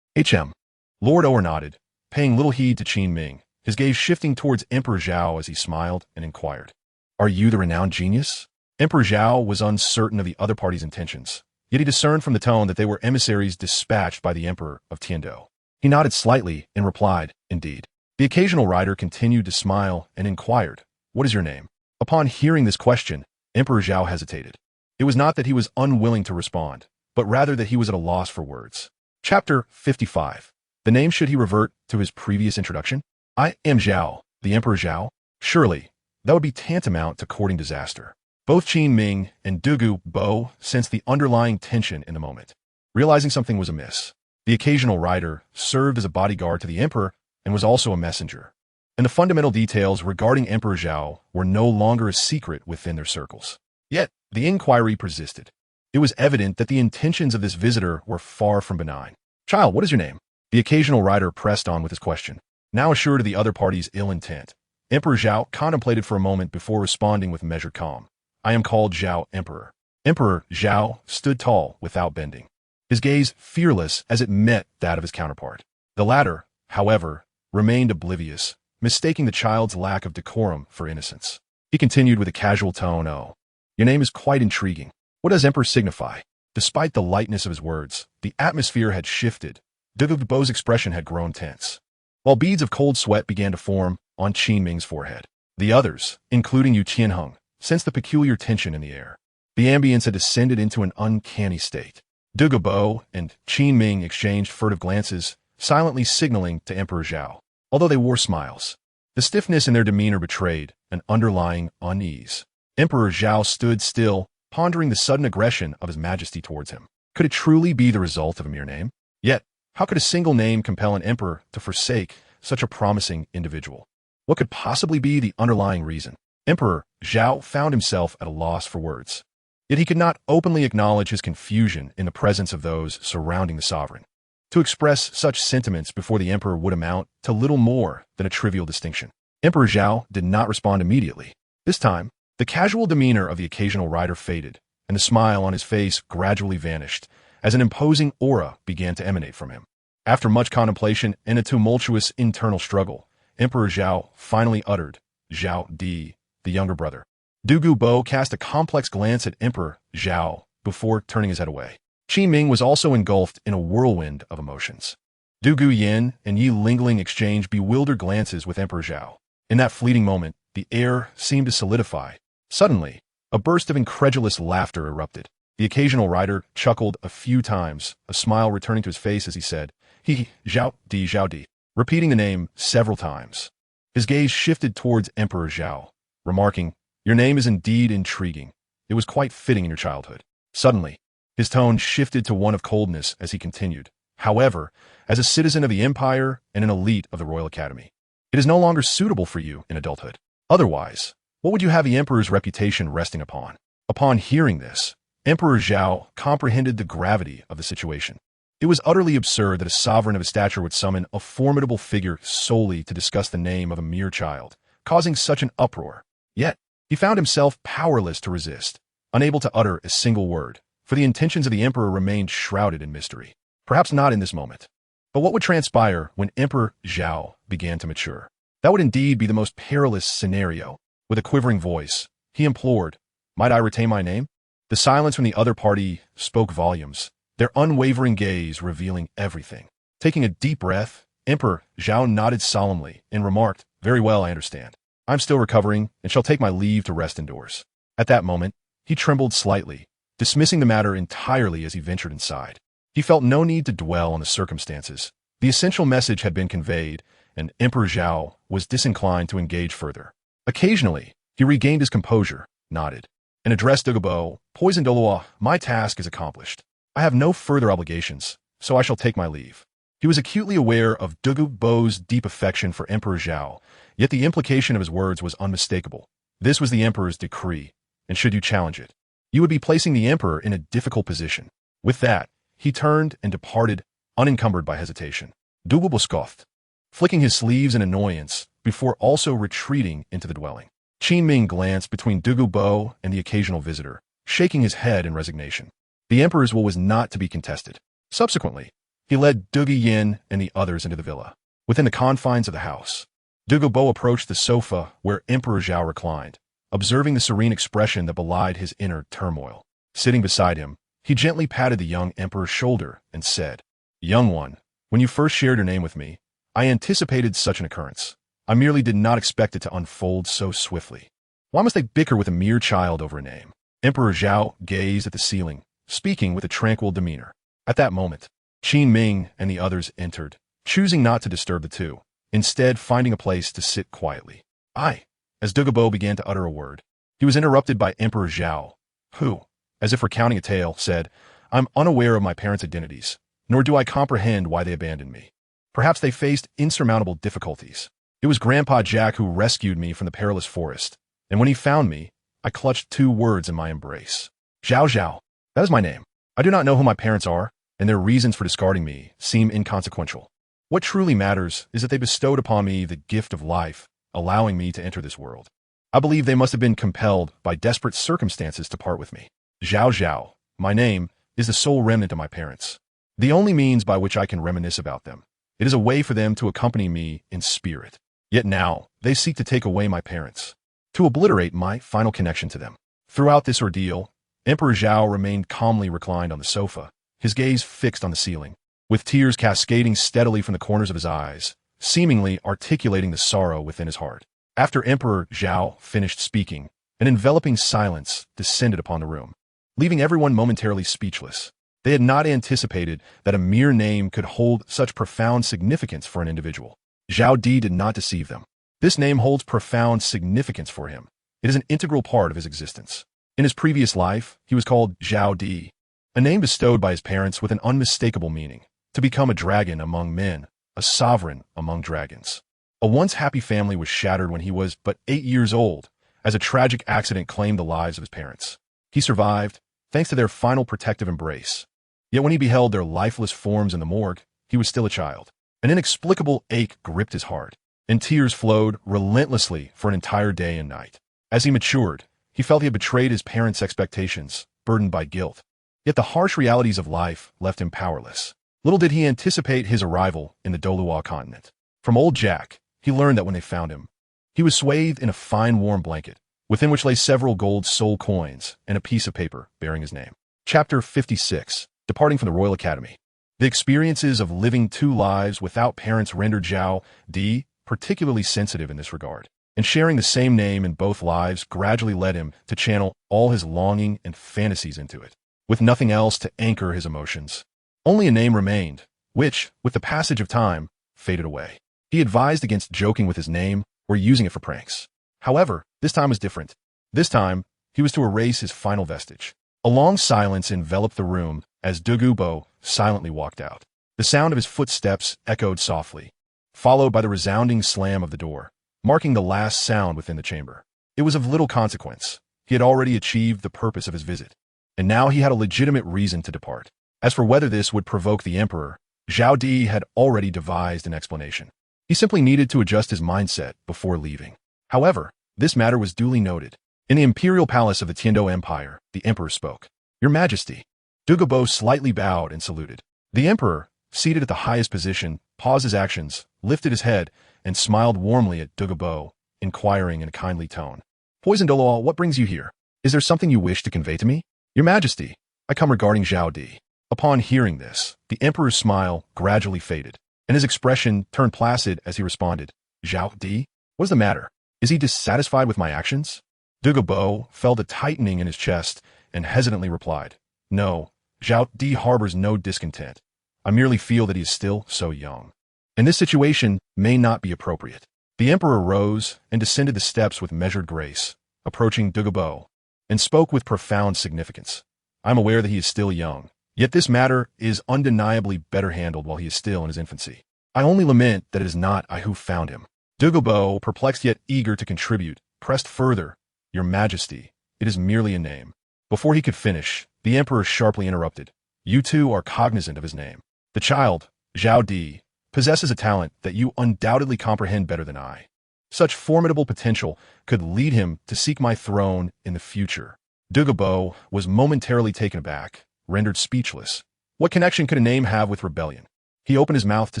HM." Lord Oer nodded, paying little heed to Qin Ming, his gaze shifting towards Emperor Zhao as he smiled and inquired, "Are you the renowned genius?" Emperor Zhao was uncertain of the other party's intentions, yet he discerned from the tone that they were emissaries dispatched by the Emperor of Tiandou. He nodded slightly and replied, "Indeed." The occasional rider continued to smile and inquired, "What is your name?" Upon hearing this question, Emperor Zhao hesitated. It was not that he was unwilling to respond, but rather that he was at a loss for words. Chapter 55. The name should he revert to his previous introduction? "I am Zhao, the Emperor Zhao." Surely, that would be tantamount to courting disaster. Both Qin Ming and Douluo sensed the underlying tension in the moment. Realizing something was amiss, the occasional rider served as a bodyguard to the emperor and was also a messenger. And the fundamental details regarding Emperor Zhao were no longer a secret within their circles. Yet, the inquiry persisted. It was evident that the intentions of this visitor were far from benign. "Child, what is your name?" The occasional rider pressed on with his question, now assured of the other party's ill intent. Emperor Zhao contemplated for a moment before responding with measured calm. "I am called Zhao Emperor." Emperor Zhao stood tall without bending, his gaze fearless as it met that of his counterpart. The latter, however, remained oblivious, mistaking the child's lack of decorum for innocence. He continued with a casual tone, "Oh, your name is quite intriguing. What does Emperor signify?" Despite the lightness of his words, the atmosphere had shifted. Douluo's expression had grown tense, while beads of cold sweat began to form on Qin Ming's forehead. The others, including Yu Tianheng, sensed the peculiar tension in the air. The ambience had descended into an uncanny state. Douluo and Qin Ming exchanged furtive glances, silently signaling to Emperor Zhao. Although they wore smiles, the stiffness in their demeanor betrayed an underlying unease. Emperor Zhao stood still, pondering the sudden aggression of his majesty towards him. Could it truly be the result of a mere name? Yet, how could a single name compel an emperor to forsake such a promising individual? What could possibly be the underlying reason? Emperor Zhao found himself at a loss for words. Yet he could not openly acknowledge his confusion in the presence of those surrounding the sovereign. To express such sentiments before the emperor would amount to little more than a trivial distinction. Emperor Zhao did not respond immediately. This time, the casual demeanor of the occasional rider faded, and the smile on his face gradually vanished, as an imposing aura began to emanate from him. After much contemplation and a tumultuous internal struggle, Emperor Zhao finally uttered, "Zhao Di, the younger brother." Douluo cast a complex glance at Emperor Zhao before turning his head away. Qin Ming was also engulfed in a whirlwind of emotions. Douluo Yin and Yi Lingling exchanged bewildered glances with Emperor Zhao. In that fleeting moment, the air seemed to solidify. Suddenly, a burst of incredulous laughter erupted. The occasional rider chuckled a few times, a smile returning to his face as he said, Zhao Di, repeating the name several times. His gaze shifted towards Emperor Zhao, remarking, "Your name is indeed intriguing. It was quite fitting in your childhood." Suddenly, his tone shifted to one of coldness as he continued, "However, as a citizen of the Empire and an elite of the Royal Academy, it is no longer suitable for you in adulthood. Otherwise, what would you have the Emperor's reputation resting upon?" Upon hearing this, Emperor Zhao comprehended the gravity of the situation. It was utterly absurd that a sovereign of his stature would summon a formidable figure solely to discuss the name of a mere child, causing such an uproar. Yet, he found himself powerless to resist, unable to utter a single word, for the intentions of the Emperor remained shrouded in mystery. Perhaps not in this moment. But what would transpire when Emperor Zhao began to mature? That would indeed be the most perilous scenario. With a quivering voice, he implored, "Might I retain my name?" The silence from the other party spoke volumes, their unwavering gaze revealing everything. Taking a deep breath, Emperor Zhao nodded solemnly and remarked, "Very well, I understand. I'm still recovering and shall take my leave to rest indoors." At that moment, he trembled slightly, dismissing the matter entirely as he ventured inside. He felt no need to dwell on the circumstances. The essential message had been conveyed, and Emperor Zhao was disinclined to engage further. Occasionally, he regained his composure, nodded, and addressed Douluo, "Poison Douluo, my task is accomplished. I have no further obligations, so I shall take my leave." He was acutely aware of Douluo's deep affection for Emperor Zhao, yet the implication of his words was unmistakable. This was the Emperor's decree, and should you challenge it, you would be placing the Emperor in a difficult position. With that, he turned and departed, unencumbered by hesitation. Douluo scoffed, flicking his sleeves in annoyance, before also retreating into the dwelling. Qin Ming glanced between Douluo and the occasional visitor, shaking his head in resignation. The Emperor's will was not to be contested. Subsequently, he led Dugu Yin and the others into the villa. Within the confines of the house, Douluo approached the sofa where Emperor Zhao reclined, observing the serene expression that belied his inner turmoil. Sitting beside him, he gently patted the young emperor's shoulder and said, "Young one, when you first shared your name with me, I anticipated such an occurrence. I merely did not expect it to unfold so swiftly. Why must they bicker with a mere child over a name?" Emperor Zhao gazed at the ceiling, speaking with a tranquil demeanor. At that moment, Qin Ming and the others entered, choosing not to disturb the two, instead finding a place to sit quietly. As Douluo began to utter a word, he was interrupted by Emperor Zhao, who, as if recounting a tale, said, "I'm unaware of my parents' identities, nor do I comprehend why they abandoned me. Perhaps they faced insurmountable difficulties. It was Grandpa Jack who rescued me from the perilous forest, and when he found me, I clutched 2 words in my embrace. Zhao, that is my name. I do not know who my parents are, and their reasons for discarding me seem inconsequential. What truly matters is that they bestowed upon me the gift of life, allowing me to enter this world. I believe they must have been compelled by desperate circumstances to part with me. Zhao, my name, is the sole remnant of my parents, the only means by which I can reminisce about them. It is a way for them to accompany me in spirit. Yet now, they seek to take away my parents, to obliterate my final connection to them." Throughout this ordeal, Emperor Zhao remained calmly reclined on the sofa, his gaze fixed on the ceiling, with tears cascading steadily from the corners of his eyes, seemingly articulating the sorrow within his heart. After Emperor Zhao finished speaking, an enveloping silence descended upon the room, leaving everyone momentarily speechless. They had not anticipated that a mere name could hold such profound significance for an individual. Zhao Di did not deceive them. This name holds profound significance for him. It is an integral part of his existence. In his previous life, he was called Zhao Di, a name bestowed by his parents with an unmistakable meaning, to become a dragon among men, a sovereign among dragons. A once happy family was shattered when he was but 8 years old, as a tragic accident claimed the lives of his parents. He survived, thanks to their final protective embrace. Yet when he beheld their lifeless forms in the morgue, he was still a child. An inexplicable ache gripped his heart, and tears flowed relentlessly for an entire day and night. As he matured, he felt he had betrayed his parents' expectations, burdened by guilt. Yet the harsh realities of life left him powerless. Little did he anticipate his arrival in the Douluo continent. From old Jack, he learned that when they found him, he was swathed in a fine warm blanket, within which lay several gold soul coins and a piece of paper bearing his name. Chapter 56. Departing from the Royal Academy. The experiences of living 2 lives without parents rendered Zhao Di particularly sensitive in this regard, and sharing the same name in both lives gradually led him to channel all his longing and fantasies into it. with nothing else to anchor his emotions. Only a name remained, which, with the passage of time, faded away. He advised against joking with his name or using it for pranks. However, this time was different. This time, he was to erase his final vestige. A long silence enveloped the room as Douluo silently walked out. The sound of his footsteps echoed softly, followed by the resounding slam of the door, marking the last sound within the chamber. It was of little consequence. He had already achieved the purpose of his visit, and now he had a legitimate reason to depart. As for whether this would provoke the emperor, Zhao had already devised an explanation. He simply needed to adjust his mindset before leaving. However, this matter was duly noted. In the imperial palace of the Tiando Empire, the emperor spoke. "Your Majesty." Douluo slightly bowed and saluted. The emperor, seated at the highest position, paused his actions, lifted his head, and smiled warmly at Douluo, inquiring in a kindly tone. "Poison Douluo, what brings you here? Is there something you wish to convey to me?" "Your Majesty, I come regarding Zhao." Upon hearing this, the emperor's smile gradually faded, and his expression turned placid as he responded. "Zhao? What's the matter? Is he dissatisfied with my actions?" Douluo felt a tightening in his chest and hesitantly replied, "No, Zhao harbors no discontent. I merely feel that he is still so young, and this situation may not be appropriate." The emperor rose and descended the steps with measured grace, approaching Douluo, and spoke with profound significance. "I am aware that he is still young, yet this matter is undeniably better handled while he is still in his infancy. I only lament that it is not I who found him." Douluo, perplexed yet eager to contribute, pressed further, "Your Majesty, it is merely a name." Before he could finish, the emperor sharply interrupted. "You too are cognizant of his name. The child, Zhao, possesses a talent that you undoubtedly comprehend better than I. Such formidable potential could lead him to seek my throne in the future." Douluo was momentarily taken aback, rendered speechless. What connection could a name have with rebellion? He opened his mouth to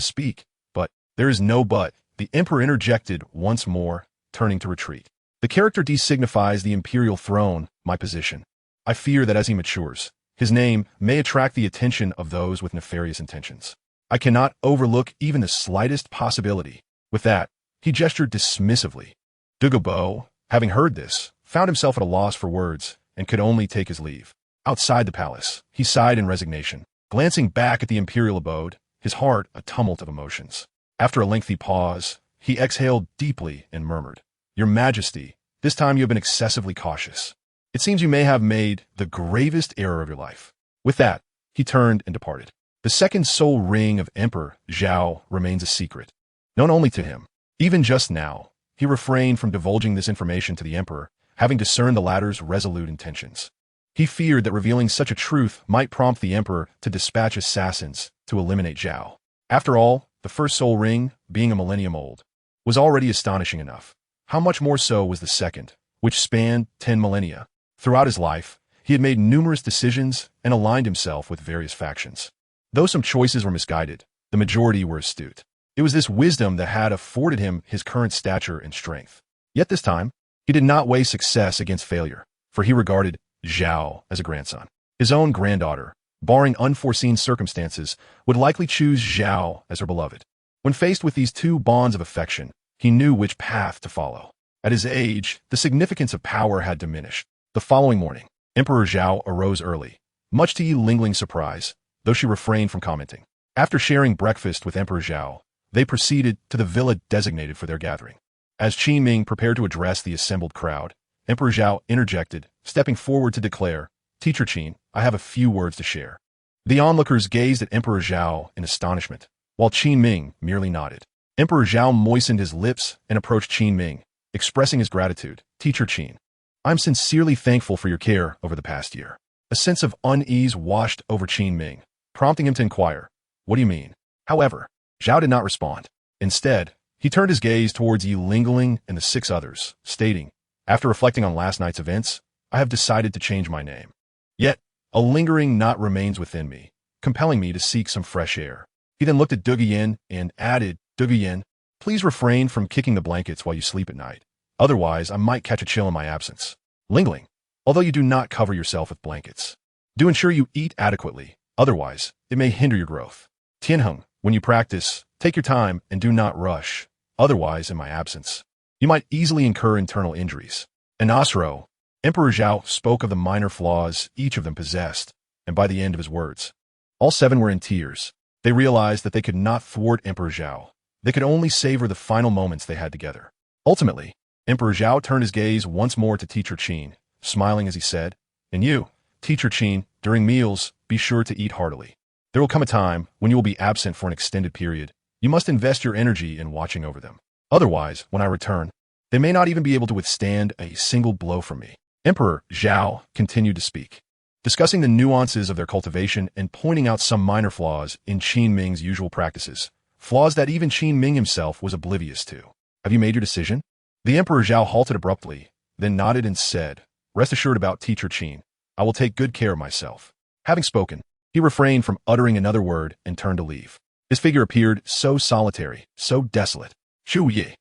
speak, but there is no but. The emperor interjected once more, turning to retreat. "The character D signifies the imperial throne, my position. I fear that as he matures, his name may attract the attention of those with nefarious intentions. I cannot overlook even the slightest possibility." With that, he gestured dismissively. Douluo, having heard this, found himself at a loss for words and could only take his leave. Outside the palace, he sighed in resignation, glancing back at the imperial abode, his heart a tumult of emotions. After a lengthy pause, he exhaled deeply and murmured, "Your Majesty, this time you have been excessively cautious. It seems you may have made the gravest error of your life." With that, he turned and departed. The second soul ring of Emperor Zhao remains a secret, known only to him. Even just now, he refrained from divulging this information to the emperor, having discerned the latter's resolute intentions. He feared that revealing such a truth might prompt the emperor to dispatch assassins to eliminate Zhao. After all, the first soul ring, being a millennium old, was already astonishing enough. How much more so was the second, which spanned 10 millennia. Throughout his life, he had made numerous decisions and aligned himself with various factions. Though some choices were misguided, the majority were astute. It was this wisdom that had afforded him his current stature and strength. Yet this time, he did not weigh success against failure, for he regarded Zhao as a grandson. His own granddaughter, barring unforeseen circumstances, would likely choose Zhao as her beloved. When faced with these two bonds of affection, he knew which path to follow. At his age, the significance of power had diminished. The following morning, Emperor Zhao arose early, much to Yi Lingling's surprise, though she refrained from commenting. After sharing breakfast with Emperor Zhao, they proceeded to the villa designated for their gathering. As Qin Ming prepared to address the assembled crowd, Emperor Zhao interjected, stepping forward to declare, "Teacher Qin, I have a few words to share." The onlookers gazed at Emperor Zhao in astonishment, while Qin Ming merely nodded. Emperor Zhao moistened his lips and approached Qin Ming, expressing his gratitude. "Teacher Qin, I'm sincerely thankful for your care over the past year." A sense of unease washed over Qin Ming, prompting him to inquire, "What do you mean?" However, Zhao did not respond. Instead, he turned his gaze towards Yi Lingling and the 6 others, stating, "After reflecting on last night's events, I have decided to change my name. Yet, a lingering knot remains within me, compelling me to seek some fresh air." He then looked at Douluo and added, "Douluo, please refrain from kicking the blankets while you sleep at night. Otherwise, I might catch a chill in my absence. Lingling, although you do not cover yourself with blankets, do ensure you eat adequately, otherwise, it may hinder your growth. Tianheng, when you practice, take your time and do not rush, otherwise, in my absence, you might easily incur internal injuries." And Osro, Emperor Zhao spoke of the minor flaws each of them possessed, and by the end of his words, all 7 were in tears. They realized that they could not thwart Emperor Zhao. They could only savor the final moments they had together. Ultimately, Emperor Zhao turned his gaze once more to Teacher Qin, smiling as he said, "And you, Teacher Qin, during meals, be sure to eat heartily. There will come a time when you will be absent for an extended period. You must invest your energy in watching over them. Otherwise, when I return, they may not even be able to withstand a single blow from me." Emperor Zhao continued to speak, discussing the nuances of their cultivation and pointing out some minor flaws in Qin Ming's usual practices, flaws that even Qin Ming himself was oblivious to. "Have you made your decision?" The Emperor Zhao halted abruptly, then nodded and said, "Rest assured about Teacher Qin. I will take good care of myself." Having spoken, he refrained from uttering another word and turned to leave. His figure appeared so solitary, so desolate. Shu Yi,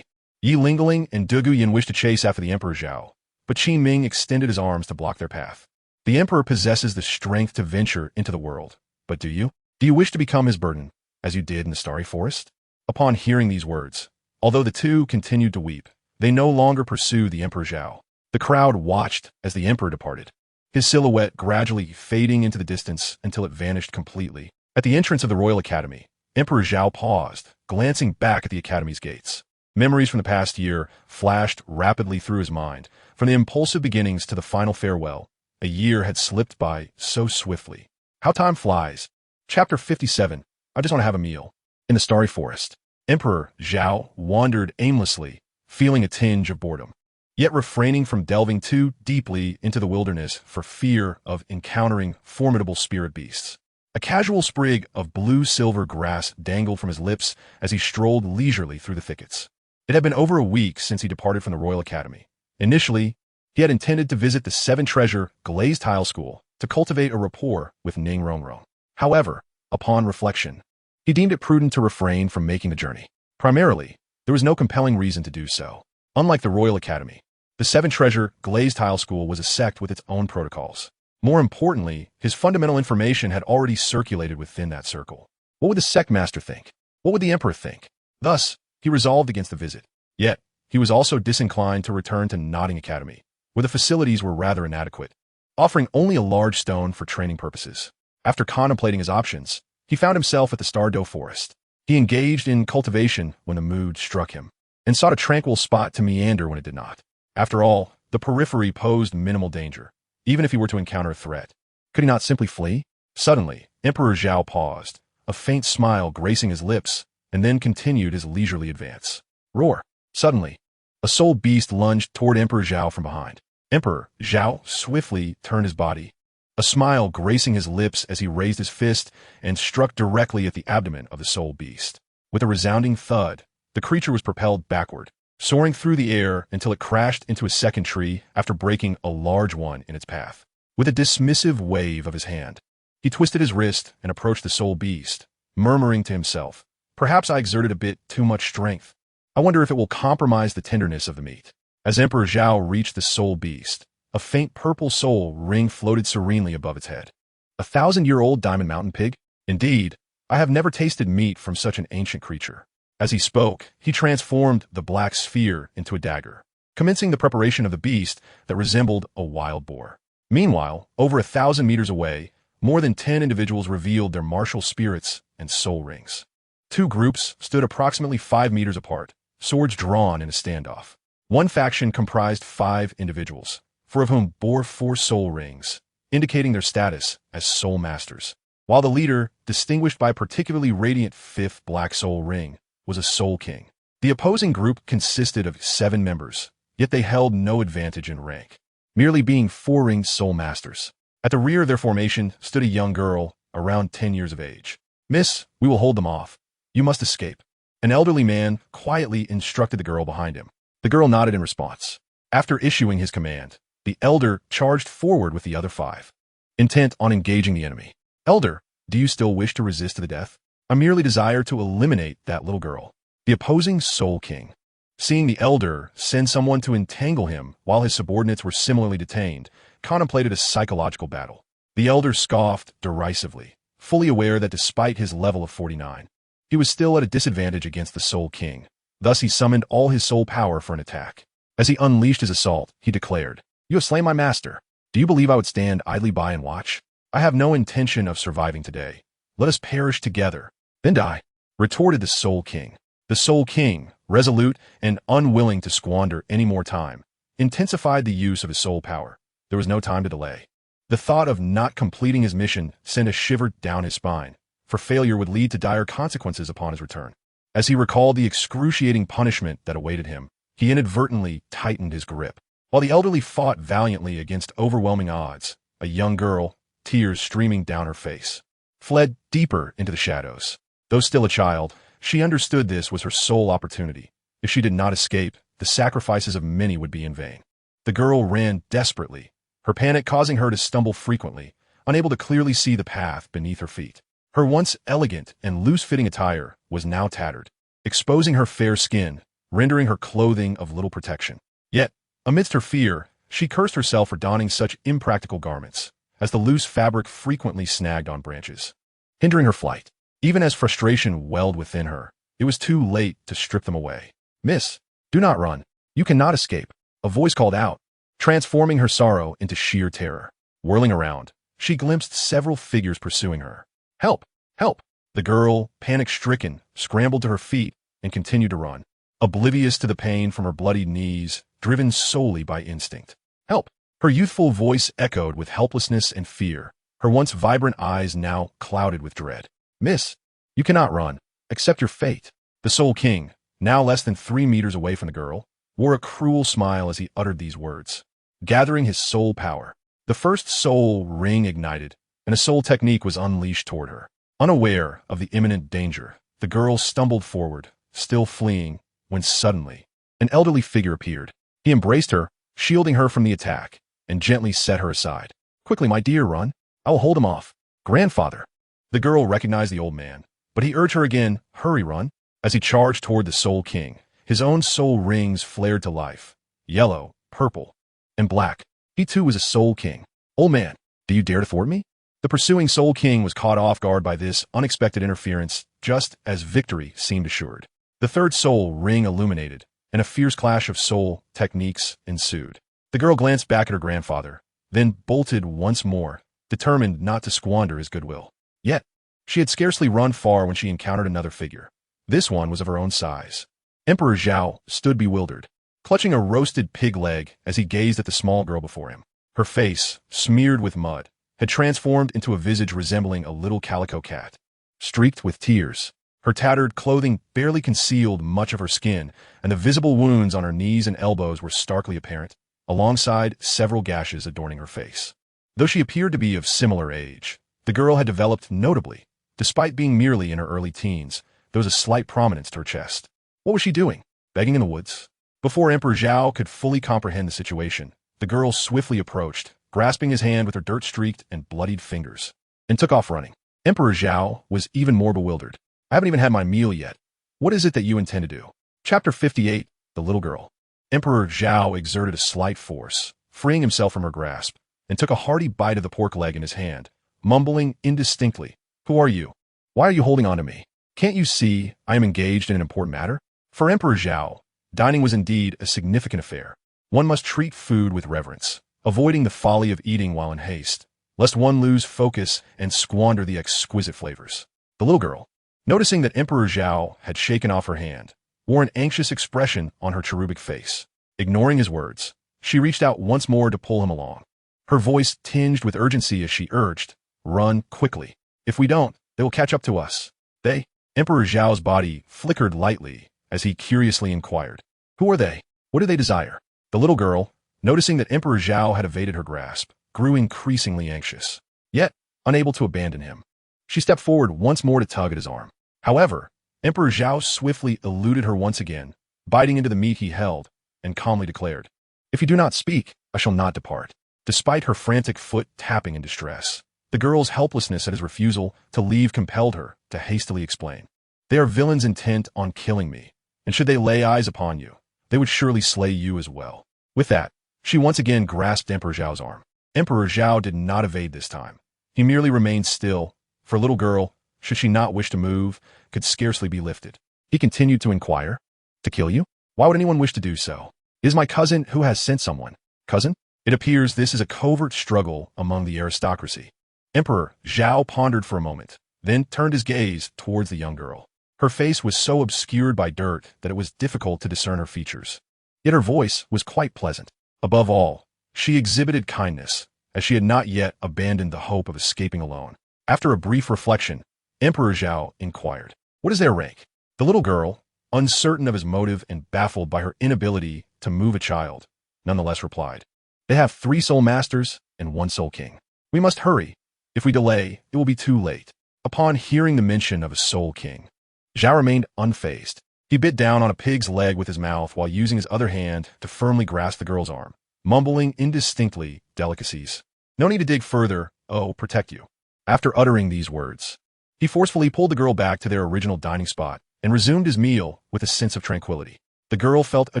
Yi Lingling and Du Guyan wished to chase after the Emperor Zhao, but Qin Ming extended his arms to block their path. "The Emperor possesses the strength to venture into the world, but do you? Do you wish to become his burden, as you did in the Starry Forest?" Upon hearing these words, although the two continued to weep, they no longer pursued the Emperor Zhao. The crowd watched as the Emperor departed, his silhouette gradually fading into the distance until it vanished completely. At the entrance of the Royal Academy, Emperor Zhao paused, glancing back at the Academy's gates. Memories from the past year flashed rapidly through his mind. From the impulsive beginnings to the final farewell, a year had slipped by so swiftly. How time flies. Chapter 57. I just want to have a meal. In the Starry Forest, Emperor Zhao wandered aimlessly, feeling a tinge of boredom, yet refraining from delving too deeply into the wilderness for fear of encountering formidable spirit beasts. A casual sprig of blue-silver grass dangled from his lips as he strolled leisurely through the thickets. It had been over a week since he departed from the Royal Academy. Initially, he had intended to visit the Seven-Treasure Glazed Tile School to cultivate a rapport with Ning Rongrong. However, upon reflection, he deemed it prudent to refrain from making the journey. Primarily, there was no compelling reason to do so. Unlike the Royal Academy, the Seven-Treasure Glazed Tile School was a sect with its own protocols. More importantly, his fundamental information had already circulated within that circle. What would the sect master think? What would the emperor think? Thus, he resolved against the visit. Yet, he was also disinclined to return to Notting Academy, where the facilities were rather inadequate, offering only a large stone for training purposes. After contemplating his options, he found himself at the Stardow Forest. He engaged in cultivation when the mood struck him, and sought a tranquil spot to meander when it did not. After all, the periphery posed minimal danger, even if he were to encounter a threat. Could he not simply flee? Suddenly, Emperor Zhao paused, a faint smile gracing his lips, and then continued his leisurely advance. Roar! Suddenly, a soul beast lunged toward Emperor Zhao from behind. Emperor Zhao swiftly turned his body, a smile gracing his lips as he raised his fist and struck directly at the abdomen of the soul beast. With a resounding thud, the creature was propelled backward, soaring through the air until it crashed into a second tree after breaking a large one in its path. With a dismissive wave of his hand, he twisted his wrist and approached the soul beast, murmuring to himself, "Perhaps I exerted a bit too much strength. I wonder if it will compromise the tenderness of the meat." As Emperor Zhao reached the soul beast, a faint purple soul ring floated serenely above its head. 1,000-year-old diamond mountain pig? Indeed, I have never tasted meat from such an ancient creature. As he spoke, he transformed the black sphere into a dagger, commencing the preparation of the beast that resembled a wild boar. Meanwhile, over 1,000 meters away, more than 10 individuals revealed their martial spirits and soul rings. 2 groups stood approximately 5 meters apart, swords drawn in a standoff. One faction comprised 5 individuals, 4 of whom bore 4 soul rings, indicating their status as soul masters, while the leader, distinguished by a particularly radiant 5th black soul ring, was a soul king. The opposing group consisted of 7 members, yet they held no advantage in rank, merely being 4-ringed soul masters. At the rear of their formation stood a young girl, around 10 years of age. "Miss, we will hold them off. You must escape." An elderly man quietly instructed the girl behind him. The girl nodded in response. After issuing his command, the elder charged forward with the other 5, intent on engaging the enemy. "Elder, do you still wish to resist to the death?" "I merely desire to eliminate that little girl." The opposing soul king, seeing the elder send someone to entangle him while his subordinates were similarly detained, contemplated a psychological battle. The elder scoffed derisively, fully aware that despite his level of 49, he was still at a disadvantage against the soul king. Thus he summoned all his soul power for an attack. As he unleashed his assault, he declared, "You have slain my master. Do you believe I would stand idly by and watch? I I have no intention of surviving today. Let us perish together, then die, retorted the Soul King. The Soul King, resolute and unwilling to squander any more time, intensified the use of his soul power. There was no time to delay. The thought of not completing his mission sent a shiver down his spine, for failure would lead to dire consequences upon his return. As he recalled the excruciating punishment that awaited him, he inadvertently tightened his grip. While the elderly fought valiantly against overwhelming odds, a young girl, tears streaming down her face, fled deeper into the shadows. Though still a child, she understood this was her sole opportunity. If she did not escape, the sacrifices of many would be in vain. The girl ran desperately, her panic causing her to stumble frequently, unable to clearly see the path beneath her feet. Her once elegant and loose-fitting attire was now tattered, exposing her fair skin, rendering her clothing of little protection. Yet, amidst her fear, she cursed herself for donning such impractical garments, as the loose fabric frequently snagged on branches, hindering her flight. Even as frustration welled within her, it was too late to strip them away. "Miss, do not run. You cannot escape," a voice called out, transforming her sorrow into sheer terror. Whirling around, she glimpsed several figures pursuing her. "Help! Help!" The girl, panic-stricken, scrambled to her feet and continued to run, oblivious to the pain from her bloodied knees, driven solely by instinct. "Help!" Her youthful voice echoed with helplessness and fear, her once vibrant eyes now clouded with dread. "Miss, you cannot run. Accept your fate." The Soul King, now less than 3 meters away from the girl, wore a cruel smile as he uttered these words. Gathering his soul power, the first soul ring ignited, and a soul technique was unleashed toward her. Unaware of the imminent danger, the girl stumbled forward, still fleeing, when suddenly, an elderly figure appeared. He embraced her, shielding her from the attack, and gently set her aside. "Quickly, my dear, run. I will hold him off." "Grandfather." The girl recognized the old man, but he urged her again, "Hurry, run." As he charged toward the Soul King, his own soul rings flared to life, yellow, purple, and black. He too was a Soul King. "Old man, do you dare to thwart me?" The pursuing Soul King was caught off guard by this unexpected interference, just as victory seemed assured. The third soul ring illuminated, and a fierce clash of soul techniques ensued. The girl glanced back at her grandfather, then bolted once more, determined not to squander his goodwill. Yet, she had scarcely run far when she encountered another figure. This one was of her own size. Emperor Zhao stood bewildered, clutching a roasted pig leg as he gazed at the small girl before him. Her face, smeared with mud, had transformed into a visage resembling a little calico cat. Streaked with tears, her tattered clothing barely concealed much of her skin, and the visible wounds on her knees and elbows were starkly apparent, alongside several gashes adorning her face. Though she appeared to be of similar age, the girl had developed notably. Despite being merely in her early teens, there was a slight prominence to her chest. What was she doing? Begging in the woods? Before Emperor Zhao could fully comprehend the situation, the girl swiftly approached, grasping his hand with her dirt-streaked and bloodied fingers, and took off running. Emperor Zhao was even more bewildered. "I haven't even had my meal yet. What is it that you intend to do?" Chapter 58, The Little Girl. Emperor Zhao exerted a slight force, freeing himself from her grasp, and took a hearty bite of the pork leg in his hand, mumbling indistinctly, "Who are you? Why are you holding on to me? Can't you see I am engaged in an important matter?" For Emperor Zhao, dining was indeed a significant affair. One must treat food with reverence, avoiding the folly of eating while in haste, lest one lose focus and squander the exquisite flavors. The little girl, noticing that Emperor Zhao had shaken off her hand, wore an anxious expression on her cherubic face. Ignoring his words, she reached out once more to pull him along. Her voice tinged with urgency as she urged, "Run quickly. If we don't, they will catch up to us." "They?" Emperor Zhao's body flickered lightly as he curiously inquired, "Who are they? What do they desire?" The little girl, noticing that Emperor Zhao had evaded her grasp, grew increasingly anxious, yet unable to abandon him. She stepped forward once more to tug at his arm. However, Emperor Zhao swiftly eluded her once again, biting into the meat he held, and calmly declared, "If you do not speak, I shall not depart." Despite her frantic foot tapping in distress, the girl's helplessness at his refusal to leave compelled her to hastily explain. "They are villains intent on killing me, and should they lay eyes upon you, they would surely slay you as well." With that, she once again grasped Emperor Zhao's arm. Emperor Zhao did not evade this time. He merely remained still, for a little girl, should she not wish to move, could scarcely be lifted. He continued to inquire, "To kill you? Why would anyone wish to do so? It is my cousin who has sent someone." "Cousin?" It appears this is a covert struggle among the aristocracy. Emperor Zhao pondered for a moment, then turned his gaze towards the young girl. Her face was so obscured by dirt that it was difficult to discern her features. Yet her voice was quite pleasant. Above all, she exhibited kindness, as she had not yet abandoned the hope of escaping alone. After a brief reflection, Emperor Zhao inquired, "What is their rank?" The little girl, uncertain of his motive and baffled by her inability to move a child, nonetheless replied, "They have 3 soul masters and 1 soul king. We must hurry. If we delay, it will be too late." Upon hearing the mention of a soul king, Zhao remained unfazed. He bit down on a pig's leg with his mouth while using his other hand to firmly grasp the girl's arm, mumbling indistinctly delicacies. "No need to dig further, oh, protect you." After uttering these words, he forcefully pulled the girl back to their original dining spot and resumed his meal with a sense of tranquility. The girl felt a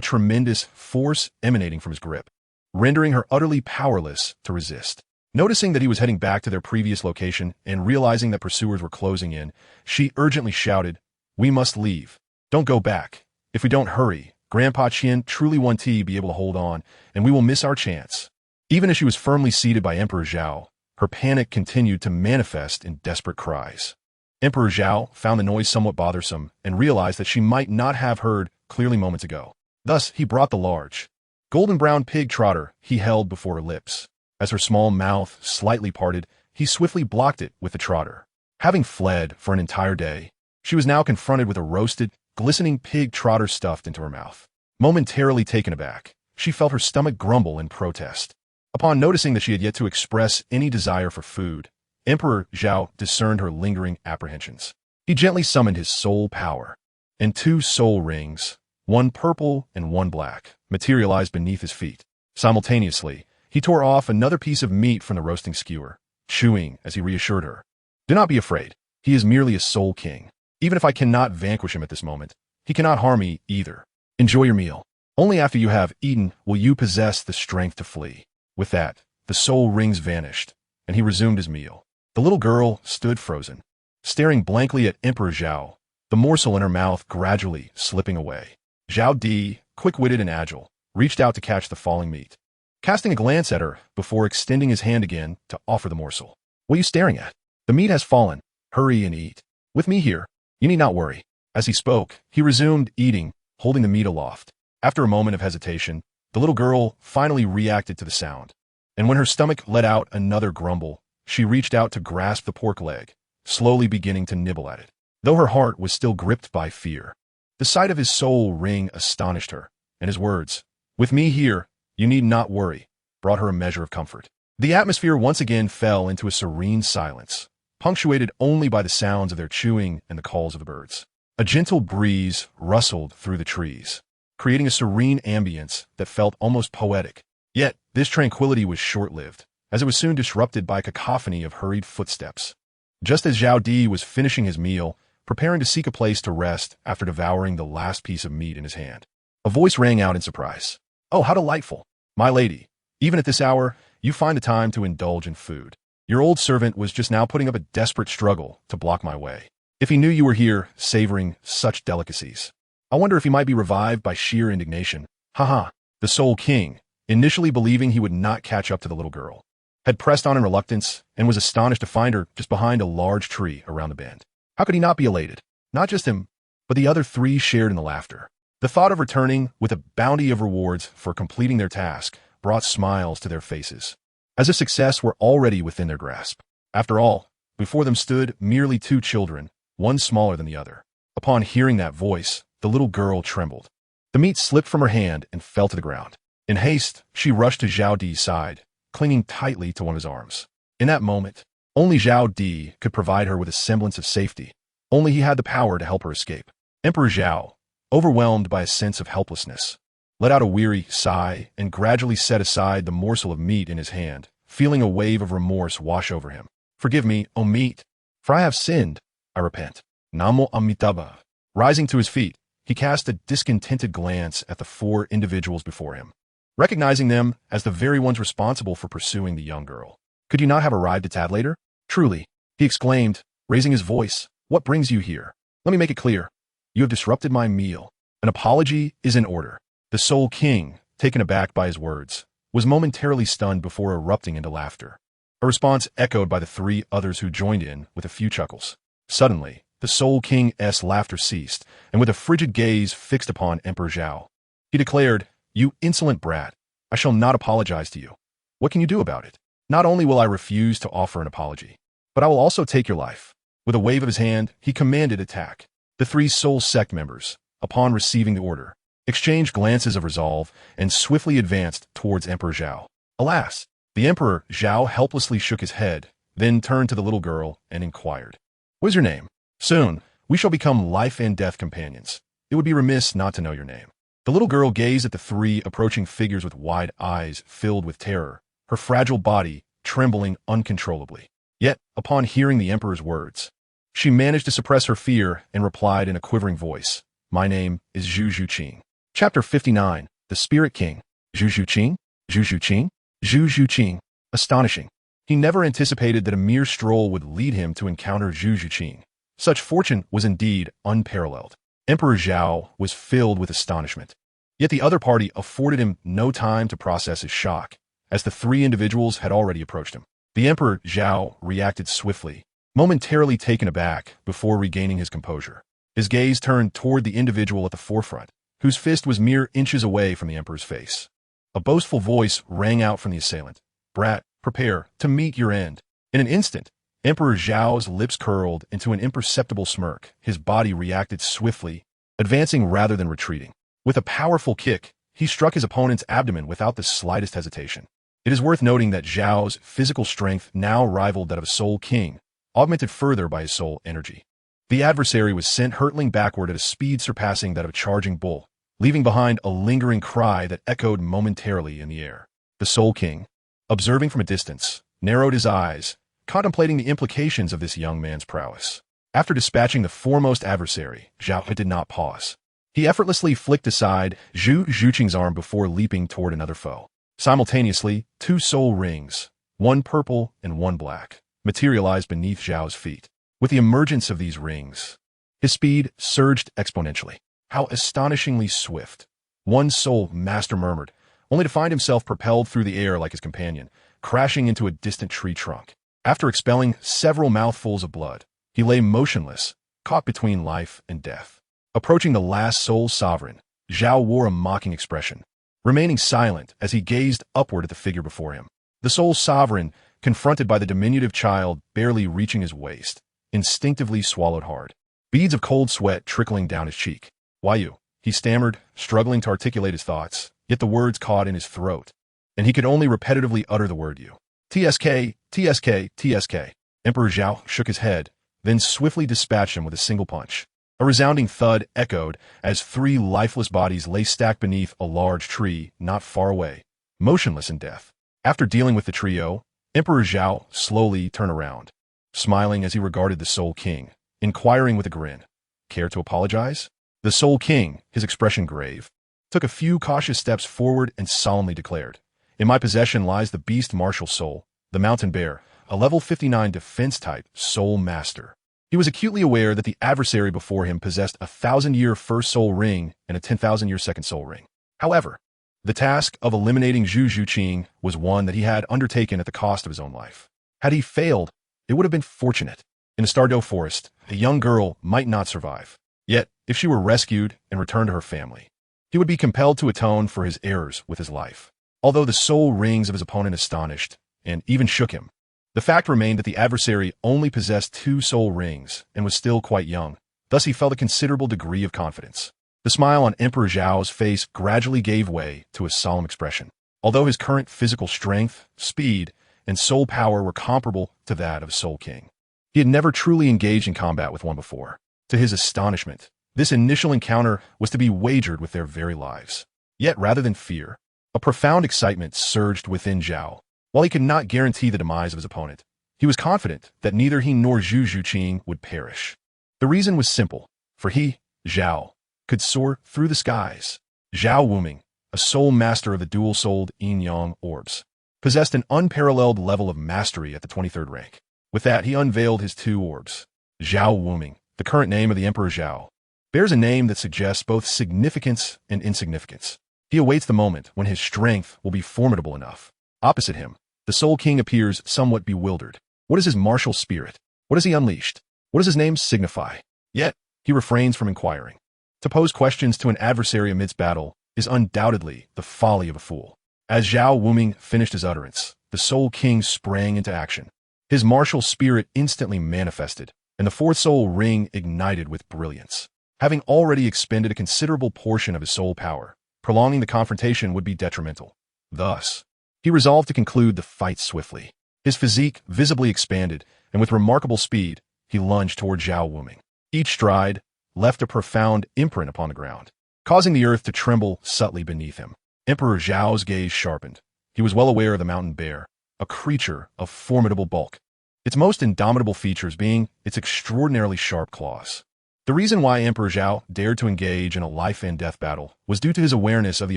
tremendous force emanating from his grip, rendering her utterly powerless to resist. Noticing that he was heading back to their previous location and realizing that pursuers were closing in, she urgently shouted, "We must leave. Don't go back. If we don't hurry, Grandpa Qian truly won't be able to hold on, and we will miss our chance." Even as she was firmly seated by Emperor Zhao, her panic continued to manifest in desperate cries. Emperor Zhao found the noise somewhat bothersome and realized that she might not have heard clearly moments ago. Thus, he brought the large, golden-brown pig trotter he held before her lips. As her small mouth slightly parted, he swiftly blocked it with the trotter. Having fled for an entire day, she was now confronted with a roasted, glistening pig trotter stuffed into her mouth. Momentarily taken aback, she felt her stomach grumble in protest. Upon noticing that she had yet to express any desire for food, Emperor Zhao discerned her lingering apprehensions. He gently summoned his soul power, and 2 soul rings, 1 purple and 1 black, materialized beneath his feet. Simultaneously, he tore off another piece of meat from the roasting skewer, chewing as he reassured her. "Do not be afraid. He is merely a soul king. Even if I cannot vanquish him at this moment, he cannot harm me either. Enjoy your meal. Only after you have eaten will you possess the strength to flee." With that, the soul rings vanished, and he resumed his meal. The little girl stood frozen, staring blankly at Emperor Zhao, the morsel in her mouth gradually slipping away. Zhao Di, quick-witted and agile, reached out to catch the falling meat, casting a glance at her before extending his hand again to offer the morsel. "What are you staring at? The meat has fallen. Hurry and eat. With me here, you need not worry." As he spoke, he resumed eating, holding the meat aloft. After a moment of hesitation, the little girl finally reacted to the sound, and when her stomach let out another grumble, she reached out to grasp the pork leg, slowly beginning to nibble at it. Though her heart was still gripped by fear, the sight of his soul ring astonished her, and his words, "With me here, you need not worry," brought her a measure of comfort. The atmosphere once again fell into a serene silence, punctuated only by the sounds of their chewing and the calls of the birds. A gentle breeze rustled through the trees, creating a serene ambience that felt almost poetic. Yet, this tranquility was short-lived, as it was soon disrupted by a cacophony of hurried footsteps. Just as Zhao Di was finishing his meal, preparing to seek a place to rest after devouring the last piece of meat in his hand, a voice rang out in surprise. "Oh, how delightful! My lady, even at this hour, you find the time to indulge in food. Your old servant was just now putting up a desperate struggle to block my way. If he knew you were here, savoring such delicacies, I wonder if he might be revived by sheer indignation." Haha. The Soul King, initially believing he would not catch up to the little girl, had pressed on in reluctance and was astonished to find her just behind a large tree around the bend. How could he not be elated? Not just him, but the other 3 shared in the laughter. The thought of returning with a bounty of rewards for completing their task brought smiles to their faces, as if success were already within their grasp. After all, before them stood merely 2 children, one smaller than the other. Upon hearing that voice, the little girl trembled. The meat slipped from her hand and fell to the ground. In haste, she rushed to Zhao Di's side, clinging tightly to one of his arms. In that moment, only Zhao Di could provide her with a semblance of safety. Only he had the power to help her escape. Emperor Zhao, overwhelmed by a sense of helplessness, let out a weary sigh and gradually set aside the morsel of meat in his hand, feeling a wave of remorse wash over him. "Forgive me, O meat, for I have sinned. I repent. Namo Amitabha." Rising to his feet, he cast a discontented glance at the 4 individuals before him, recognizing them as the very ones responsible for pursuing the young girl. "Could you not have arrived a tad later? Truly," he exclaimed, raising his voice, "what brings you here? Let me make it clear. You have disrupted my meal. An apology is in order." The Soul King, taken aback by his words, was momentarily stunned before erupting into laughter. a response echoed by the three others who joined in with a few chuckles. Suddenly, the Soul King's laughter ceased, and with a frigid gaze fixed upon Emperor Zhao, he declared, "You insolent brat, I shall not apologize to you. What can you do about it? Not only will I refuse to offer an apology, but I will also take your life." With a wave of his hand, he commanded attack. The three Soul Sect members, upon receiving the order, exchanged glances of resolve and swiftly advanced towards Emperor Zhao. Alas! The Emperor Zhao helplessly shook his head, then turned to the little girl and inquired, "What is your name? Soon, we shall become life and death companions. It would be remiss not to know your name." The little girl gazed at the three approaching figures with wide eyes filled with terror, her fragile body trembling uncontrollably. Yet, upon hearing the Emperor's words, she managed to suppress her fear and replied in a quivering voice, "My name is Zhu Zhuqing." Chapter 59, The Spirit King. Zhu Zhuqing? Zhu Zhuqing? Zhu Zhuqing. Astonishing. He never anticipated that a mere stroll would lead him to encounter Zhu Zhuqing. Such fortune was indeed unparalleled. Emperor Zhao was filled with astonishment. Yet the other party afforded him no time to process his shock, as the three individuals had already approached him. The Emperor Zhao reacted swiftly, momentarily taken aback before regaining his composure. His gaze turned toward the individual at the forefront, whose fist was mere inches away from the Emperor's face. A boastful voice rang out from the assailant, "Brat, prepare to meet your end." In an instant, Emperor Zhao's lips curled into an imperceptible smirk. His body reacted swiftly, advancing rather than retreating. With a powerful kick, he struck his opponent's abdomen without the slightest hesitation. It is worth noting that Zhao's physical strength now rivaled that of a Soul King, augmented further by his soul energy. The adversary was sent hurtling backward at a speed surpassing that of a charging bull, leaving behind a lingering cry that echoed momentarily in the air. The Soul King, observing from a distance, narrowed his eyes, contemplating the implications of this young man's prowess. After dispatching the foremost adversary, Zhao did not pause. He effortlessly flicked aside Zhu Zhuqing's arm before leaping toward another foe. Simultaneously, two soul rings, one purple and one black, materialized beneath Zhao's feet. With the emergence of these rings, his speed surged exponentially. "How astonishingly swift," one soul master murmured, only to find himself propelled through the air like his companion, crashing into a distant tree trunk. After expelling several mouthfuls of blood, he lay motionless, caught between life and death. Approaching the last soul sovereign, Zhao wore a mocking expression, remaining silent as he gazed upward at the figure before him. The soul sovereign, confronted by the diminutive child barely reaching his waist, instinctively swallowed hard, beads of cold sweat trickling down his cheek. "Why you?" he stammered, struggling to articulate his thoughts, yet the words caught in his throat, and he could only repetitively utter the word "you." "TSK, TSK, TSK. Emperor Zhao shook his head, then swiftly dispatched him with a single punch. A resounding thud echoed as three lifeless bodies lay stacked beneath a large tree not far away, motionless in death. After dealing with the trio, Emperor Zhao slowly turned around, smiling as he regarded the Soul King, inquiring with a grin, "Care to apologize?" The Soul King, his expression grave, took a few cautious steps forward and solemnly declared, "In my possession lies the beast martial soul, the mountain bear, a level 59 defense-type soul master." He was acutely aware that the adversary before him possessed a 1,000-year first soul ring and a 10,000-year second soul ring. However, the task of eliminating Zhu Zhuqing was one that he had undertaken at the cost of his own life. Had he failed, it would have been fortunate. In the Stardew Forest, a young girl might not survive. Yet, if she were rescued and returned to her family, he would be compelled to atone for his errors with his life. Although the soul rings of his opponent astonished and even shook him, the fact remained that the adversary only possessed 2 soul rings and was still quite young. Thus he felt a considerable degree of confidence. The smile on Emperor Zhao's face gradually gave way to a solemn expression. Although his current physical strength, speed, and soul power were comparable to that of a Soul King, he had never truly engaged in combat with one before. To his astonishment, this initial encounter was to be wagered with their very lives. Yet rather than fear, a profound excitement surged within Zhao. While he could not guarantee the demise of his opponent, he was confident that neither he nor Zhu Zhuqing would perish. The reason was simple, for he, Zhao, could soar through the skies. Zhao Wuming, a soul master of the dual-souled yin-yang orbs, possessed an unparalleled level of mastery at the 23rd rank. With that, he unveiled his 2 orbs. Zhao Wuming, the current name of the Emperor Zhao, bears a name that suggests both significance and insignificance. He awaits the moment when his strength will be formidable enough. Opposite him, The Soul King appears somewhat bewildered. What is his martial spirit? What has he unleashed? What does his name signify? Yet, he refrains from inquiring. To pose questions to an adversary amidst battle is undoubtedly the folly of a fool. As Zhao Wuming finished his utterance, the Soul King sprang into action. His martial spirit instantly manifested, and the fourth soul ring ignited with brilliance. Having already expended a considerable portion of his soul power, prolonging the confrontation would be detrimental. Thus, he resolved to conclude the fight swiftly. His physique visibly expanded, and with remarkable speed, he lunged toward Zhao Wuming. Each stride left a profound imprint upon the ground, causing the earth to tremble subtly beneath him. Emperor Zhao's gaze sharpened. He was well aware of the mountain bear, a creature of formidable bulk, its most indomitable features being its extraordinarily sharp claws. The reason why Emperor Zhao dared to engage in a life-and-death battle was due to his awareness of the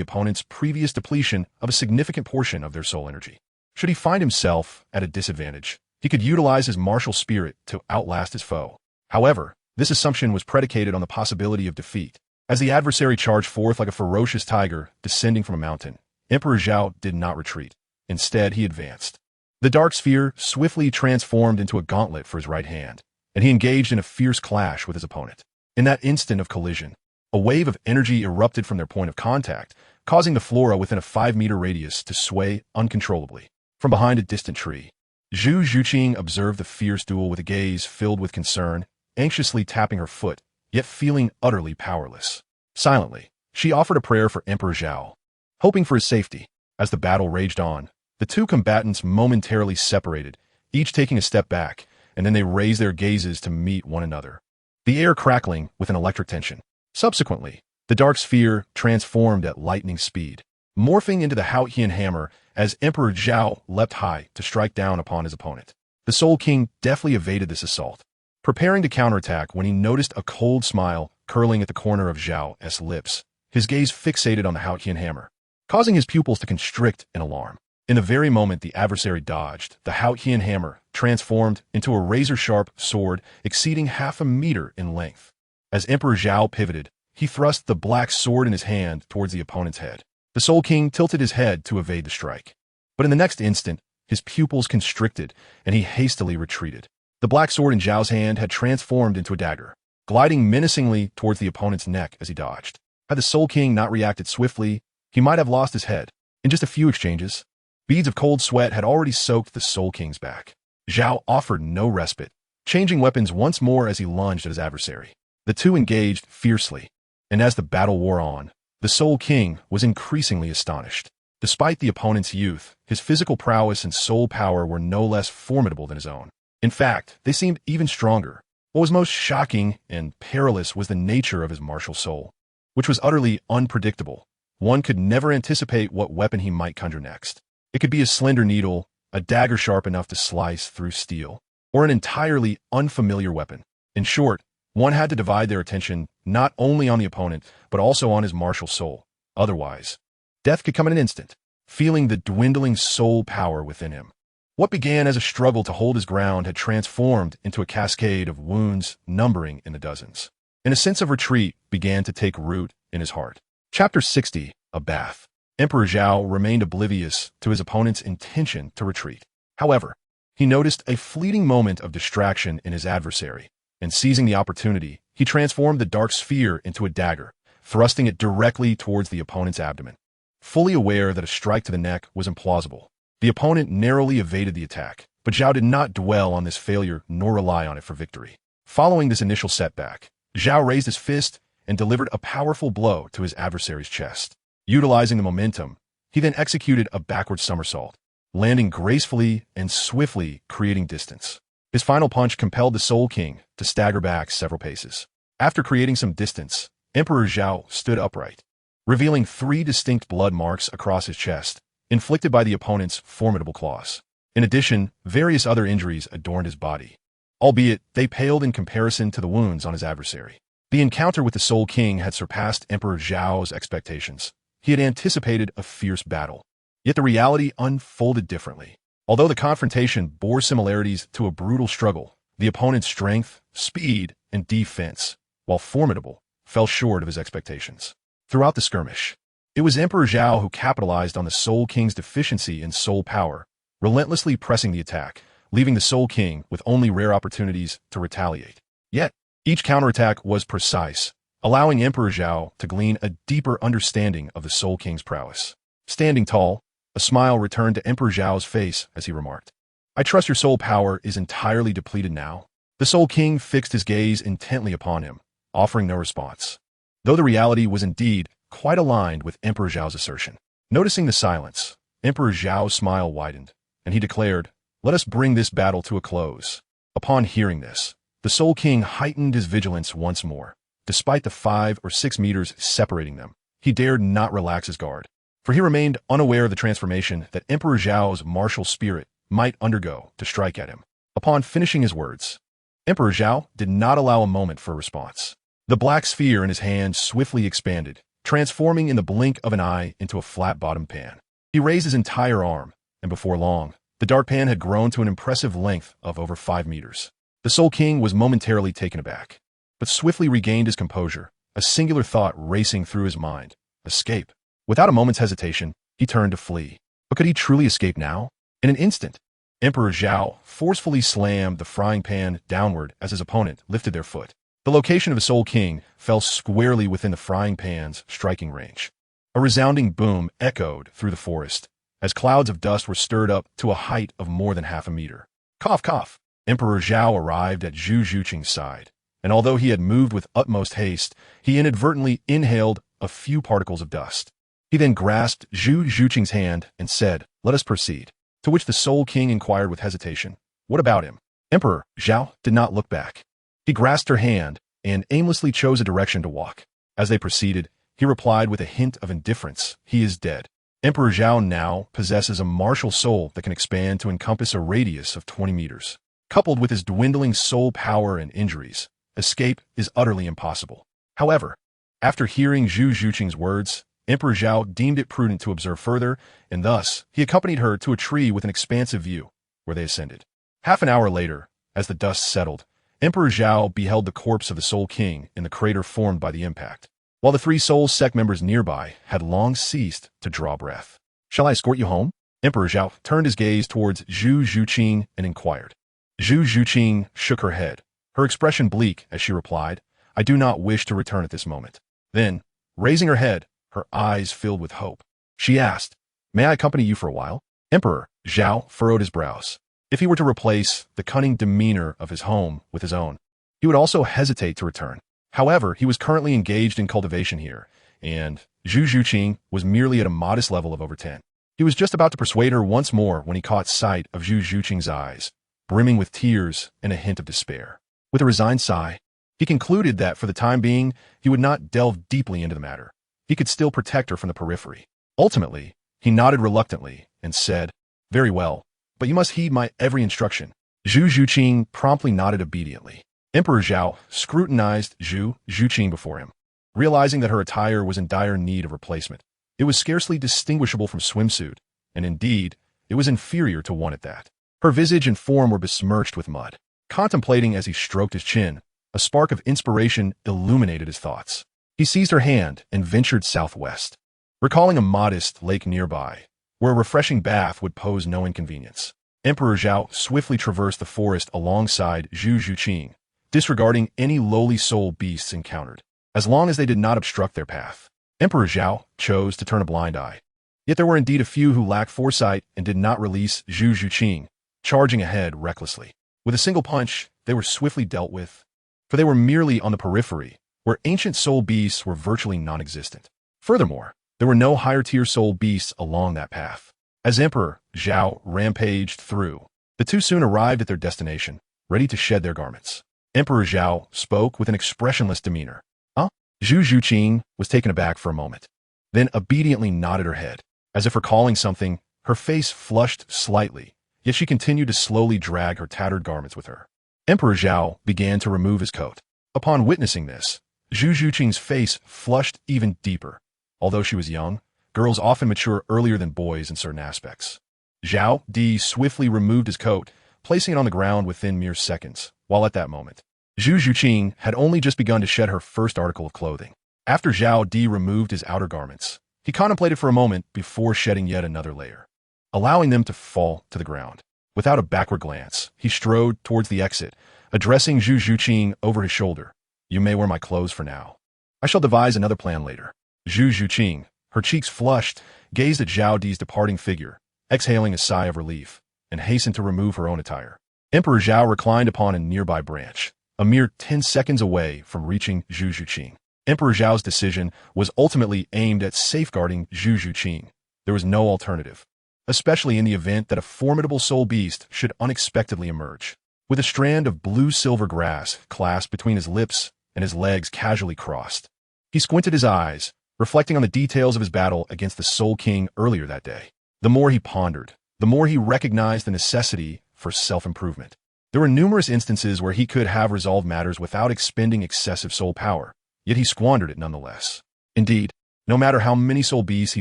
opponent's previous depletion of a significant portion of their soul energy. Should he find himself at a disadvantage, he could utilize his martial spirit to outlast his foe. However, this assumption was predicated on the possibility of defeat. As the adversary charged forth like a ferocious tiger descending from a mountain, Emperor Zhao did not retreat. Instead, he advanced. The dark sphere swiftly transformed into a gauntlet for his right hand, and he engaged in a fierce clash with his opponent. In that instant of collision, a wave of energy erupted from their point of contact, causing the flora within a 5-meter radius to sway uncontrollably. From behind a distant tree, Zhu Zhuqing observed the fierce duel with a gaze filled with concern, anxiously tapping her foot, yet feeling utterly powerless. Silently, she offered a prayer for Emperor Zhao, hoping for his safety. As the battle raged on, the two combatants momentarily separated, each taking a step back, and then they raised their gazes to meet one another, the air crackling with an electric tension. Subsequently, the dark sphere transformed at lightning speed, morphing into the Haotian hammer as Emperor Zhao leapt high to strike down upon his opponent. The Soul King deftly evaded this assault, preparing to counterattack when he noticed a cold smile curling at the corner of Zhao's lips, his gaze fixated on the Haotian hammer, causing his pupils to constrict in alarm. In the very moment the adversary dodged, the Haotian hammer transformed into a razor-sharp sword exceeding 0.5 meter in length. As Emperor Zhao pivoted, he thrust the black sword in his hand towards the opponent's head. The Soul King tilted his head to evade the strike. But in the next instant, his pupils constricted, and he hastily retreated. The black sword in Zhao's hand had transformed into a dagger, gliding menacingly towards the opponent's neck as he dodged. Had the Soul King not reacted swiftly, he might have lost his head. In just a few exchanges, beads of cold sweat had already soaked the Soul King's back. Zhao offered no respite, changing weapons once more as he lunged at his adversary. The two engaged fiercely, and as the battle wore on, the Soul King was increasingly astonished. Despite the opponent's youth, his physical prowess and soul power were no less formidable than his own. In fact, they seemed even stronger. What was most shocking and perilous was the nature of his martial soul, which was utterly unpredictable. One could never anticipate what weapon he might conjure next. It could be a slender needle, a dagger sharp enough to slice through steel, or an entirely unfamiliar weapon. In short, one had to divide their attention not only on the opponent, but also on his martial soul. Otherwise, death could come in an instant. Feeling the dwindling soul power within him, what began as a struggle to hold his ground had transformed into a cascade of wounds numbering in the dozens. And a sense of retreat began to take root in his heart. Chapter 60, A Bath. Emperor Zhao remained oblivious to his opponent's intention to retreat. However, he noticed a fleeting moment of distraction in his adversary, and seizing the opportunity, he transformed the dark sphere into a dagger, thrusting it directly towards the opponent's abdomen. Fully aware that a strike to the neck was implausible, the opponent narrowly evaded the attack, but Zhao did not dwell on this failure nor rely on it for victory. Following this initial setback, Zhao raised his fist and delivered a powerful blow to his adversary's chest. Utilizing the momentum, he then executed a backward somersault, landing gracefully and swiftly, creating distance. His final punch compelled the Soul King to stagger back several paces. After creating some distance, Emperor Zhao stood upright, revealing 3 distinct blood marks across his chest, inflicted by the opponent's formidable claws. In addition, various other injuries adorned his body, albeit they paled in comparison to the wounds on his adversary. The encounter with the Soul King had surpassed Emperor Zhao's expectations. He had anticipated a fierce battle, yet the reality unfolded differently. Although the confrontation bore similarities to a brutal struggle, the opponent's strength, speed, and defense, while formidable, fell short of his expectations. Throughout the skirmish, it was Emperor Zhao who capitalized on the Soul King's deficiency in soul power, relentlessly pressing the attack, leaving the Soul King with only rare opportunities to retaliate. Yet, each counterattack was precise, allowing Emperor Zhao to glean a deeper understanding of the Soul King's prowess. Standing tall, a smile returned to Emperor Zhao's face as he remarked, "I trust your soul power is entirely depleted now." The Soul King fixed his gaze intently upon him, offering no response, though the reality was indeed quite aligned with Emperor Zhao's assertion. Noticing the silence, Emperor Zhao's smile widened, and he declared, "Let us bring this battle to a close." Upon hearing this, the Soul King heightened his vigilance once more. Despite the 5 or 6 meters separating them, he dared not relax his guard, for he remained unaware of the transformation that Emperor Zhao's martial spirit might undergo to strike at him. Upon finishing his words, Emperor Zhao did not allow a moment for a response. The black sphere in his hand swiftly expanded, transforming in the blink of an eye into a flat-bottomed pan. He raised his entire arm, and before long, the dark pan had grown to an impressive length of over 5 meters. The Soul King was momentarily taken aback, but swiftly regained his composure, a singular thought racing through his mind: escape. Without a moment's hesitation, he turned to flee. But could he truly escape now? In an instant, Emperor Zhao forcefully slammed the frying pan downward as his opponent lifted their foot. The location of the Soul King fell squarely within the frying pan's striking range. A resounding boom echoed through the forest, as clouds of dust were stirred up to a height of more than half a meter. Cough, cough. Emperor Zhao arrived at Zhu Zhuqing's side, and although he had moved with utmost haste, he inadvertently inhaled a few particles of dust. He then grasped Zhu Zhuqing's hand and said, "Let us proceed." To which the Soul King inquired with hesitation, "What about him?" Emperor Zhao did not look back. He grasped her hand and aimlessly chose a direction to walk. As they proceeded, he replied with a hint of indifference, "He is dead." Emperor Zhao now possesses a martial soul that can expand to encompass a radius of 20 meters. Coupled with his dwindling soul power and injuries, escape is utterly impossible. However, after hearing Zhu Zhuqing's words, Emperor Zhao deemed it prudent to observe further, and thus he accompanied her to a tree with an expansive view, where they ascended. Half an hour later, as the dust settled, Emperor Zhao beheld the corpse of the Soul King in the crater formed by the impact, while the 3 Soul Sect members nearby had long ceased to draw breath. "Shall I escort you home?" Emperor Zhao turned his gaze towards Zhu Zhuqing and inquired. Zhu Zhuqing shook her head, her expression bleak as she replied, "I do not wish to return at this moment." Then, raising her head, her eyes filled with hope, she asked, "May I accompany you for a while?" Emperor Zhao furrowed his brows. If he were to replace the cunning demeanor of his home with his own, he would also hesitate to return. However, he was currently engaged in cultivation here, and Zhu Zhuqing was merely at a modest level of over 10. He was just about to persuade her once more when he caught sight of Zhu Zhuqing's eyes, brimming with tears and a hint of despair. With a resigned sigh, he concluded that for the time being, he would not delve deeply into the matter. He could still protect her from the periphery. Ultimately, he nodded reluctantly and said, "Very well, but you must heed my every instruction." Zhu Zhuqing promptly nodded obediently. Emperor Zhao scrutinized Zhu Zhuqing before him, realizing that her attire was in dire need of replacement. It was scarcely distinguishable from swimsuit, and indeed, it was inferior to one at that. Her visage and form were besmirched with mud. Contemplating as he stroked his chin, a spark of inspiration illuminated his thoughts. He seized her hand and ventured southwest, recalling a modest lake nearby, where a refreshing bath would pose no inconvenience. Emperor Zhao swiftly traversed the forest alongside Zhu Zhuqing, disregarding any lowly soul beasts encountered, as long as they did not obstruct their path. Emperor Zhao chose to turn a blind eye. Yet there were indeed a few who lacked foresight and did not release Zhu Zhuqing, charging ahead recklessly. With a single punch, they were swiftly dealt with, for they were merely on the periphery, where ancient soul beasts were virtually non-existent. Furthermore, there were no higher-tier soul beasts along that path. As Emperor Zhao rampaged through, the 2 soon arrived at their destination, ready to shed their garments. Emperor Zhao spoke with an expressionless demeanor. "Huh?" Zhu Zhuqing was taken aback for a moment, then obediently nodded her head. As if recalling something, her face flushed slightly, yet she continued to slowly drag her tattered garments with her. Emperor Zhao began to remove his coat. Upon witnessing this, Zhu Zhuqing's face flushed even deeper. Although she was young, girls often mature earlier than boys in certain aspects. Zhao Di swiftly removed his coat, placing it on the ground within mere seconds, while at that moment, Zhu Zhuqing had only just begun to shed her first article of clothing. After Zhao Di removed his outer garments, he contemplated for a moment before shedding yet another layer. allowing them to fall to the ground. Without a backward glance, he strode towards the exit, addressing Zhu Zhuqing over his shoulder. You may wear my clothes for now. I shall devise another plan later. Zhu Zhuqing, her cheeks flushed, gazed at Zhao Di's departing figure, exhaling a sigh of relief, and hastened to remove her own attire. Emperor Zhao reclined upon a nearby branch, a mere 10 seconds away from reaching Zhu Zhuqing. Emperor Zhao's decision was ultimately aimed at safeguarding Zhu Zhuqing. There was no alternative, especially in the event that a formidable soul beast should unexpectedly emerge. With a strand of blue-silver grass clasped between his lips and his legs casually crossed, he squinted his eyes, reflecting on the details of his battle against the Soul King earlier that day. The more he pondered, the more he recognized the necessity for self-improvement. There were numerous instances where he could have resolved matters without expending excessive soul power, yet he squandered it nonetheless. Indeed, no matter how many soul beasts he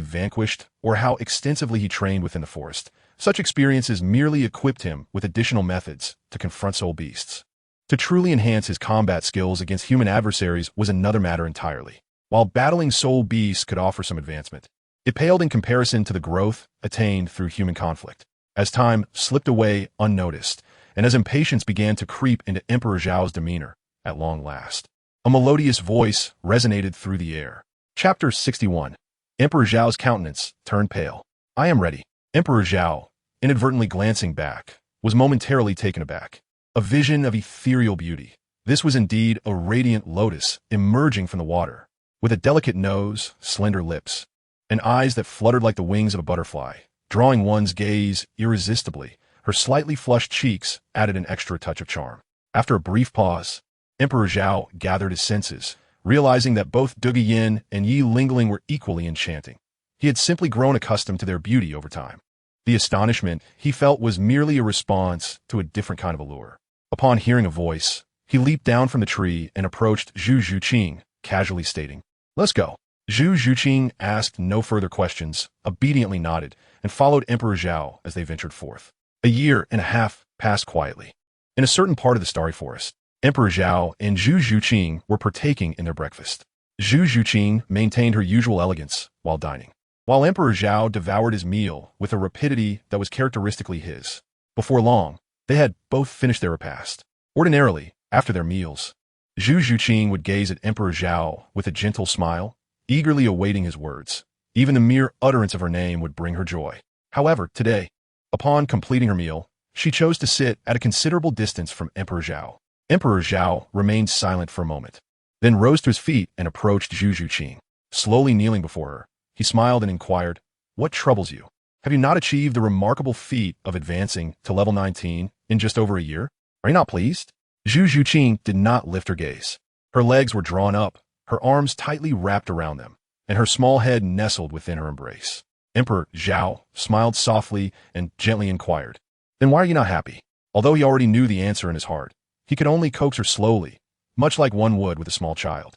vanquished or how extensively he trained within the forest, such experiences merely equipped him with additional methods to confront soul beasts. To truly enhance his combat skills against human adversaries was another matter entirely. While battling soul beasts could offer some advancement, it paled in comparison to the growth attained through human conflict. As time slipped away unnoticed, and as impatience began to creep into Emperor Zhao's demeanor, at long last, a melodious voice resonated through the air. Chapter 61. Emperor Zhao's countenance turned pale. I am ready. Emperor Zhao, inadvertently glancing back, was momentarily taken aback. A vision of ethereal beauty. This was indeed a radiant lotus emerging from the water, with a delicate nose, slender lips, and eyes that fluttered like the wings of a butterfly, drawing one's gaze irresistibly. Her slightly flushed cheeks added an extra touch of charm. After a brief pause, Emperor Zhao gathered his senses, realizing that both Duge Yin and Yi Lingling were equally enchanting. He had simply grown accustomed to their beauty over time. The astonishment he felt was merely a response to a different kind of allure. Upon hearing a voice, he leaped down from the tree and approached Zhu Zhuqing, casually stating, "Let's go." Zhu Zhuqing asked no further questions, obediently nodded, and followed Emperor Zhao as they ventured forth. A year and a half passed quietly. In a certain part of the starry forest, Emperor Zhao and Zhu Zhuqing were partaking in their breakfast. Zhu Zhuqing maintained her usual elegance while dining, while Emperor Zhao devoured his meal with a rapidity that was characteristically his. Before long, they had both finished their repast. Ordinarily, after their meals, Zhu Zhuqing would gaze at Emperor Zhao with a gentle smile, eagerly awaiting his words. Even the mere utterance of her name would bring her joy. However, today, upon completing her meal, she chose to sit at a considerable distance from Emperor Zhao. Emperor Zhao remained silent for a moment, then rose to his feet and approached Zhu Zhuqing. Slowly kneeling before her, he smiled and inquired, "What troubles you? Have you not achieved the remarkable feat of advancing to level 19 in just over a year? Are you not pleased?" Zhu Zhuqing did not lift her gaze. Her legs were drawn up, her arms tightly wrapped around them, and her small head nestled within her embrace. Emperor Zhao smiled softly and gently inquired, "Then why are you not happy?" Although he already knew the answer in his heart, he could only coax her slowly, much like one would with a small child.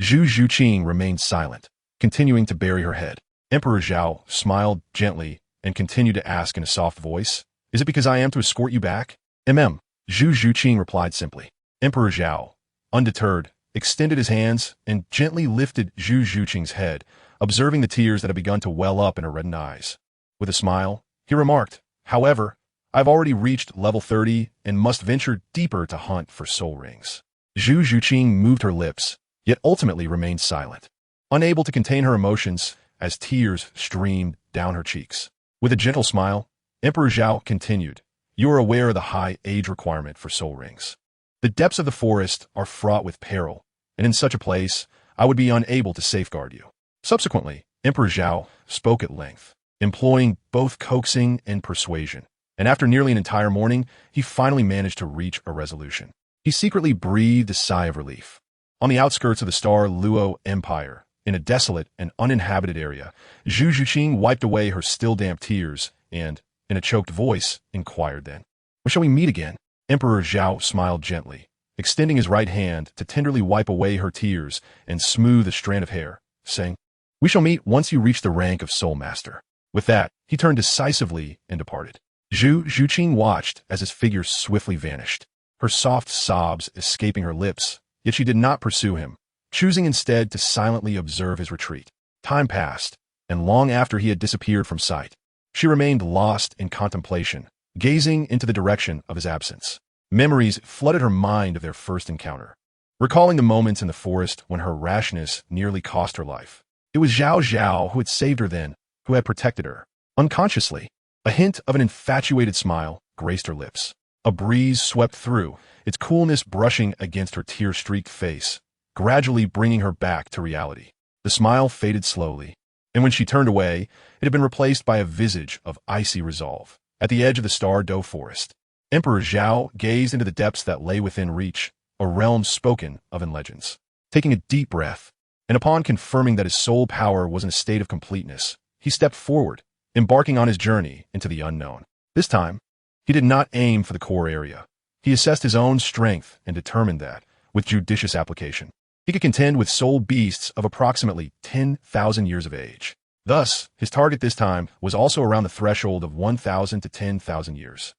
Zhu Zhuqing remained silent, continuing to bury her head. Emperor Zhao smiled gently and continued to ask in a soft voice, "Is it because I am to escort you back?" Zhu Zhuqing replied simply. Emperor Zhao, undeterred, extended his hands and gently lifted Zhu Zhuqing's head, observing the tears that had begun to well up in her reddened eyes. With a smile, he remarked, "However, I've already reached level 30 and must venture deeper to hunt for soul rings." Zhu Zhuqing moved her lips, yet ultimately remained silent, unable to contain her emotions as tears streamed down her cheeks. With a gentle smile, Emperor Zhao continued, "You are aware of the high age requirement for soul rings. The depths of the forest are fraught with peril, and in such a place, I would be unable to safeguard you." Subsequently, Emperor Zhao spoke at length, employing both coaxing and persuasion, and after nearly an entire morning, he finally managed to reach a resolution. He secretly breathed a sigh of relief. On the outskirts of the Star Luo Empire, in a desolate and uninhabited area, Zhu Zhuqing wiped away her still damp tears and, in a choked voice, inquired then, "When shall we meet again?" Emperor Zhao smiled gently, extending his right hand to tenderly wipe away her tears and smooth a strand of hair, saying, "We shall meet once you reach the rank of Soul Master." With that, he turned decisively and departed. Zhu Zhuqing watched as his figure swiftly vanished, her soft sobs escaping her lips, yet she did not pursue him, choosing instead to silently observe his retreat. Time passed, and long after he had disappeared from sight, She remained lost in contemplation, gazing into the direction of his absence. Memories flooded her mind of their first encounter, recalling the moments in the forest when her rashness nearly cost her life. It was Zhao who had saved her then, who had protected her. Unconsciously, a hint of an infatuated smile graced her lips. A breeze swept through, its coolness brushing against her tear-streaked face, gradually bringing her back to reality. The smile faded slowly, and when she turned away, it had been replaced by a visage of icy resolve. At the edge of the Douluo forest, Emperor Zhao gazed into the depths that lay within reach, a realm spoken of in legends. Taking a deep breath, and upon confirming that his soul power was in a state of completeness, he stepped forward, embarking on his journey into the unknown. This time, he did not aim for the core area. He assessed his own strength and determined that, with judicious application, he could contend with soul beasts of approximately 10,000 years of age. Thus, his target this time was also around the threshold of 1,000 to 10,000 years.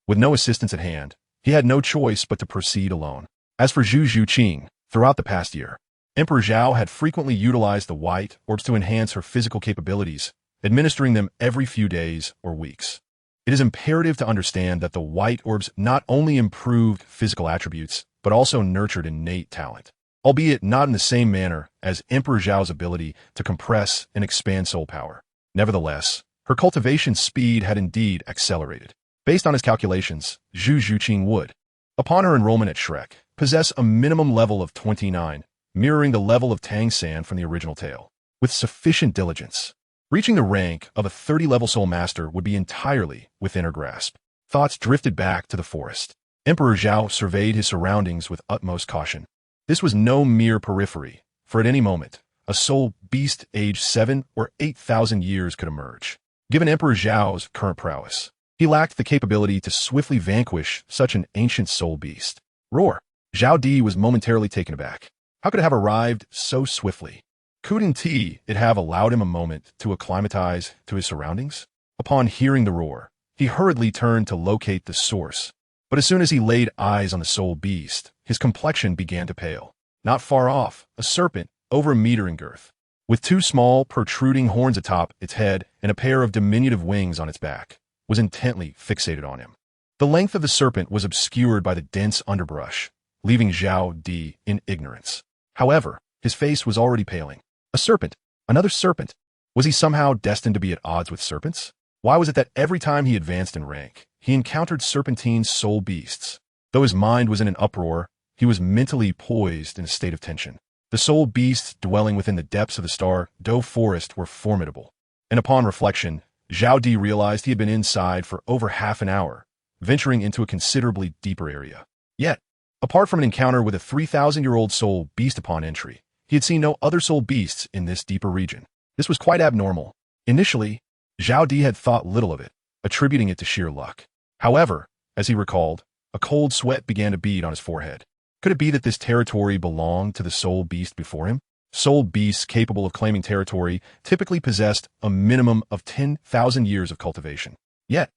With no assistance at hand, he had no choice but to proceed alone. As for Zhu Zhuqing, throughout the past year, Emperor Zhao had frequently utilized the white orbs to enhance her physical capabilities, administering them every few days or weeks. It is imperative to understand that the white orbs not only improved physical attributes, but also nurtured innate talent, albeit not in the same manner as Emperor Zhao's ability to compress and expand soul power. Nevertheless, her cultivation speed had indeed accelerated. Based on his calculations, Zhu Zhuqing would, upon her enrollment at Shrek, possess a minimum level of 29, mirroring the level of Tang San from the original tale. With sufficient diligence, reaching the rank of a 30-level soul master would be entirely within her grasp. Thoughts drifted back to the forest. Emperor Zhao surveyed his surroundings with utmost caution. This was no mere periphery, for at any moment, a soul beast aged 7 or 8,000 years could emerge. Given Emperor Zhao's current prowess, he lacked the capability to swiftly vanquish such an ancient soul beast. Roar! Zhao Di was momentarily taken aback. How could it have arrived so swiftly? Couldn't it have allowed him a moment to acclimatize to his surroundings? Upon hearing the roar, he hurriedly turned to locate the source. But as soon as he laid eyes on the soul beast, his complexion began to pale. Not far off, a serpent, over a meter in girth, with two small, protruding horns atop its head and a pair of diminutive wings on its back, was intently fixated on him. The length of the serpent was obscured by the dense underbrush, leaving Zhao Di in ignorance. However, his face was already paling. A serpent, another serpent. Was he somehow destined to be at odds with serpents? Why was it that every time he advanced in rank, he encountered serpentine soul beasts? Though his mind was in an uproar, he was mentally poised in a state of tension. The soul beasts dwelling within the depths of the Douluo forest were formidable, and upon reflection, Zhao Di realized he had been inside for over half an hour, venturing into a considerably deeper area. Yet, apart from an encounter with a 3,000-year-old soul beast upon entry, he had seen no other soul beasts in this deeper region. This was quite abnormal. Initially, Zhao Di had thought little of it, attributing it to sheer luck. However, as he recalled, a cold sweat began to bead on his forehead. Could it be that this territory belonged to the soul beast before him? Soul beasts capable of claiming territory typically possessed a minimum of 10,000 years of cultivation. Yet,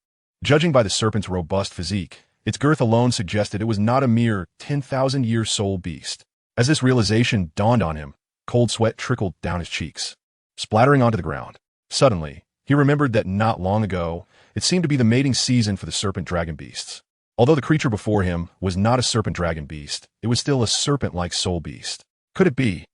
judging by the serpent's robust physique, its girth alone suggested it was not a mere 10,000-year soul beast. As this realization dawned on him, cold sweat trickled down his cheeks, splattering onto the ground. Suddenly, he remembered that not long ago, it seemed to be the mating season for the serpent dragon beasts. Although the creature before him was not a serpent dragon beast, it was still a serpent-like soul beast. Could it be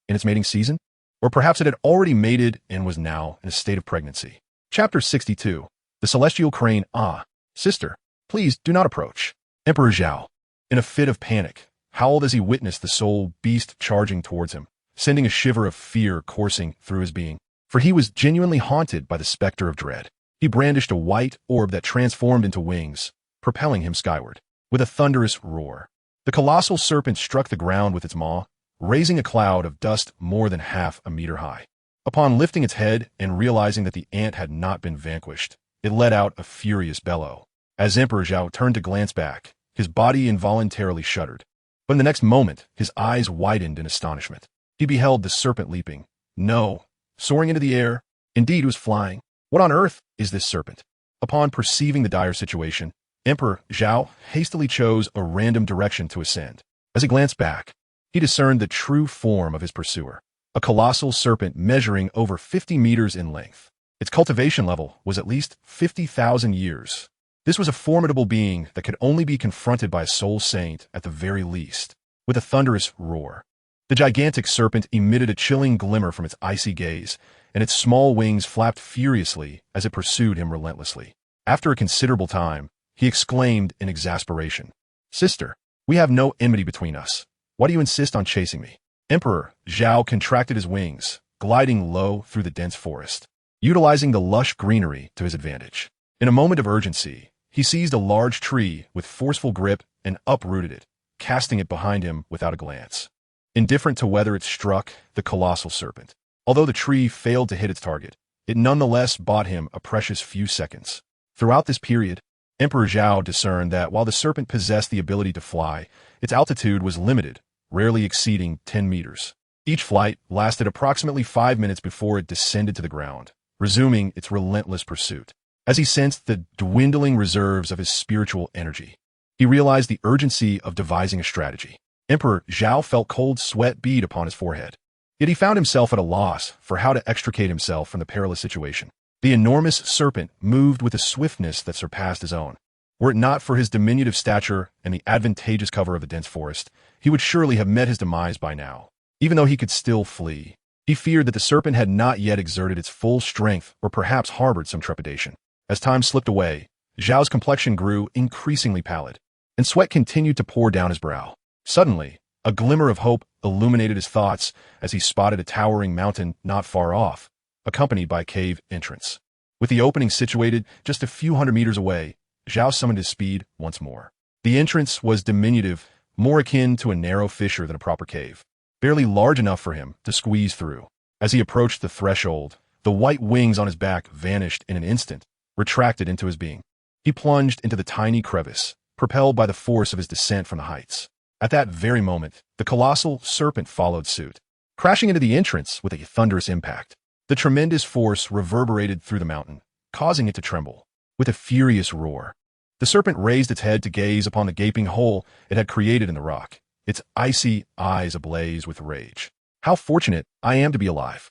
in its mating season? Or perhaps it had already mated and was now in a state of pregnancy. Chapter 62. The Celestial Crane. Ah, sister, please do not approach. Emperor Zhao, in a fit of panic, howled as he witnessed the soul beast charging towards him, sending a shiver of fear coursing through his being. For he was genuinely haunted by the specter of dread. He brandished a white orb that transformed into wings, propelling him skyward. With a thunderous roar, the colossal serpent struck the ground with its maw, raising a cloud of dust more than half a meter high. Upon lifting its head and realizing that the ant had not been vanquished, it let out a furious bellow. As Emperor Zhao turned to glance back, his body involuntarily shuddered. But in the next moment, his eyes widened in astonishment. He beheld the serpent leaping. No, soaring into the air. Indeed, it was flying. What on earth is this serpent? Upon perceiving the dire situation, Emperor Zhao hastily chose a random direction to ascend. As he glanced back, he discerned the true form of his pursuer, a colossal serpent measuring over 50 meters in length. Its cultivation level was at least 50,000 years. This was a formidable being that could only be confronted by a soul saint at the very least. With a thunderous roar, the gigantic serpent emitted a chilling glimmer from its icy gaze, and its small wings flapped furiously as it pursued him relentlessly. After a considerable time, he exclaimed in exasperation, "Sister, we have no enmity between us. Why do you insist on chasing me?" Emperor Zhao contracted his wings, gliding low through the dense forest, utilizing the lush greenery to his advantage. In a moment of urgency, he seized a large tree with forceful grip and uprooted it, casting it behind him without a glance. Indifferent to whether it struck the colossal serpent. Although the tree failed to hit its target, it nonetheless bought him a precious few seconds. Throughout this period, Emperor Zhao discerned that while the serpent possessed the ability to fly, its altitude was limited, rarely exceeding 10 meters. Each flight lasted approximately 5 minutes before it descended to the ground, resuming its relentless pursuit. As he sensed the dwindling reserves of his spiritual energy, he realized the urgency of devising a strategy. Emperor Zhao felt cold sweat bead upon his forehead. Yet he found himself at a loss for how to extricate himself from the perilous situation. The enormous serpent moved with a swiftness that surpassed his own. Were it not for his diminutive stature and the advantageous cover of the dense forest, he would surely have met his demise by now. Even though he could still flee, he feared that the serpent had not yet exerted its full strength or perhaps harbored some trepidation. As time slipped away, Zhao's complexion grew increasingly pallid, and sweat continued to pour down his brow. Suddenly, a glimmer of hope illuminated his thoughts as he spotted a towering mountain not far off, accompanied by a cave entrance. With the opening situated just a few hundred meters away, Zhao summoned his speed once more. The entrance was diminutive, more akin to a narrow fissure than a proper cave, barely large enough for him to squeeze through. As he approached the threshold, the white wings on his back vanished in an instant, retracted into his being. He plunged into the tiny crevice, propelled by the force of his descent from the heights. At that very moment, the colossal serpent followed suit, crashing into the entrance with a thunderous impact. The tremendous force reverberated through the mountain, causing it to tremble. With a furious roar, the serpent raised its head to gaze upon the gaping hole it had created in the rock, its icy eyes ablaze with rage. "How fortunate I am to be alive."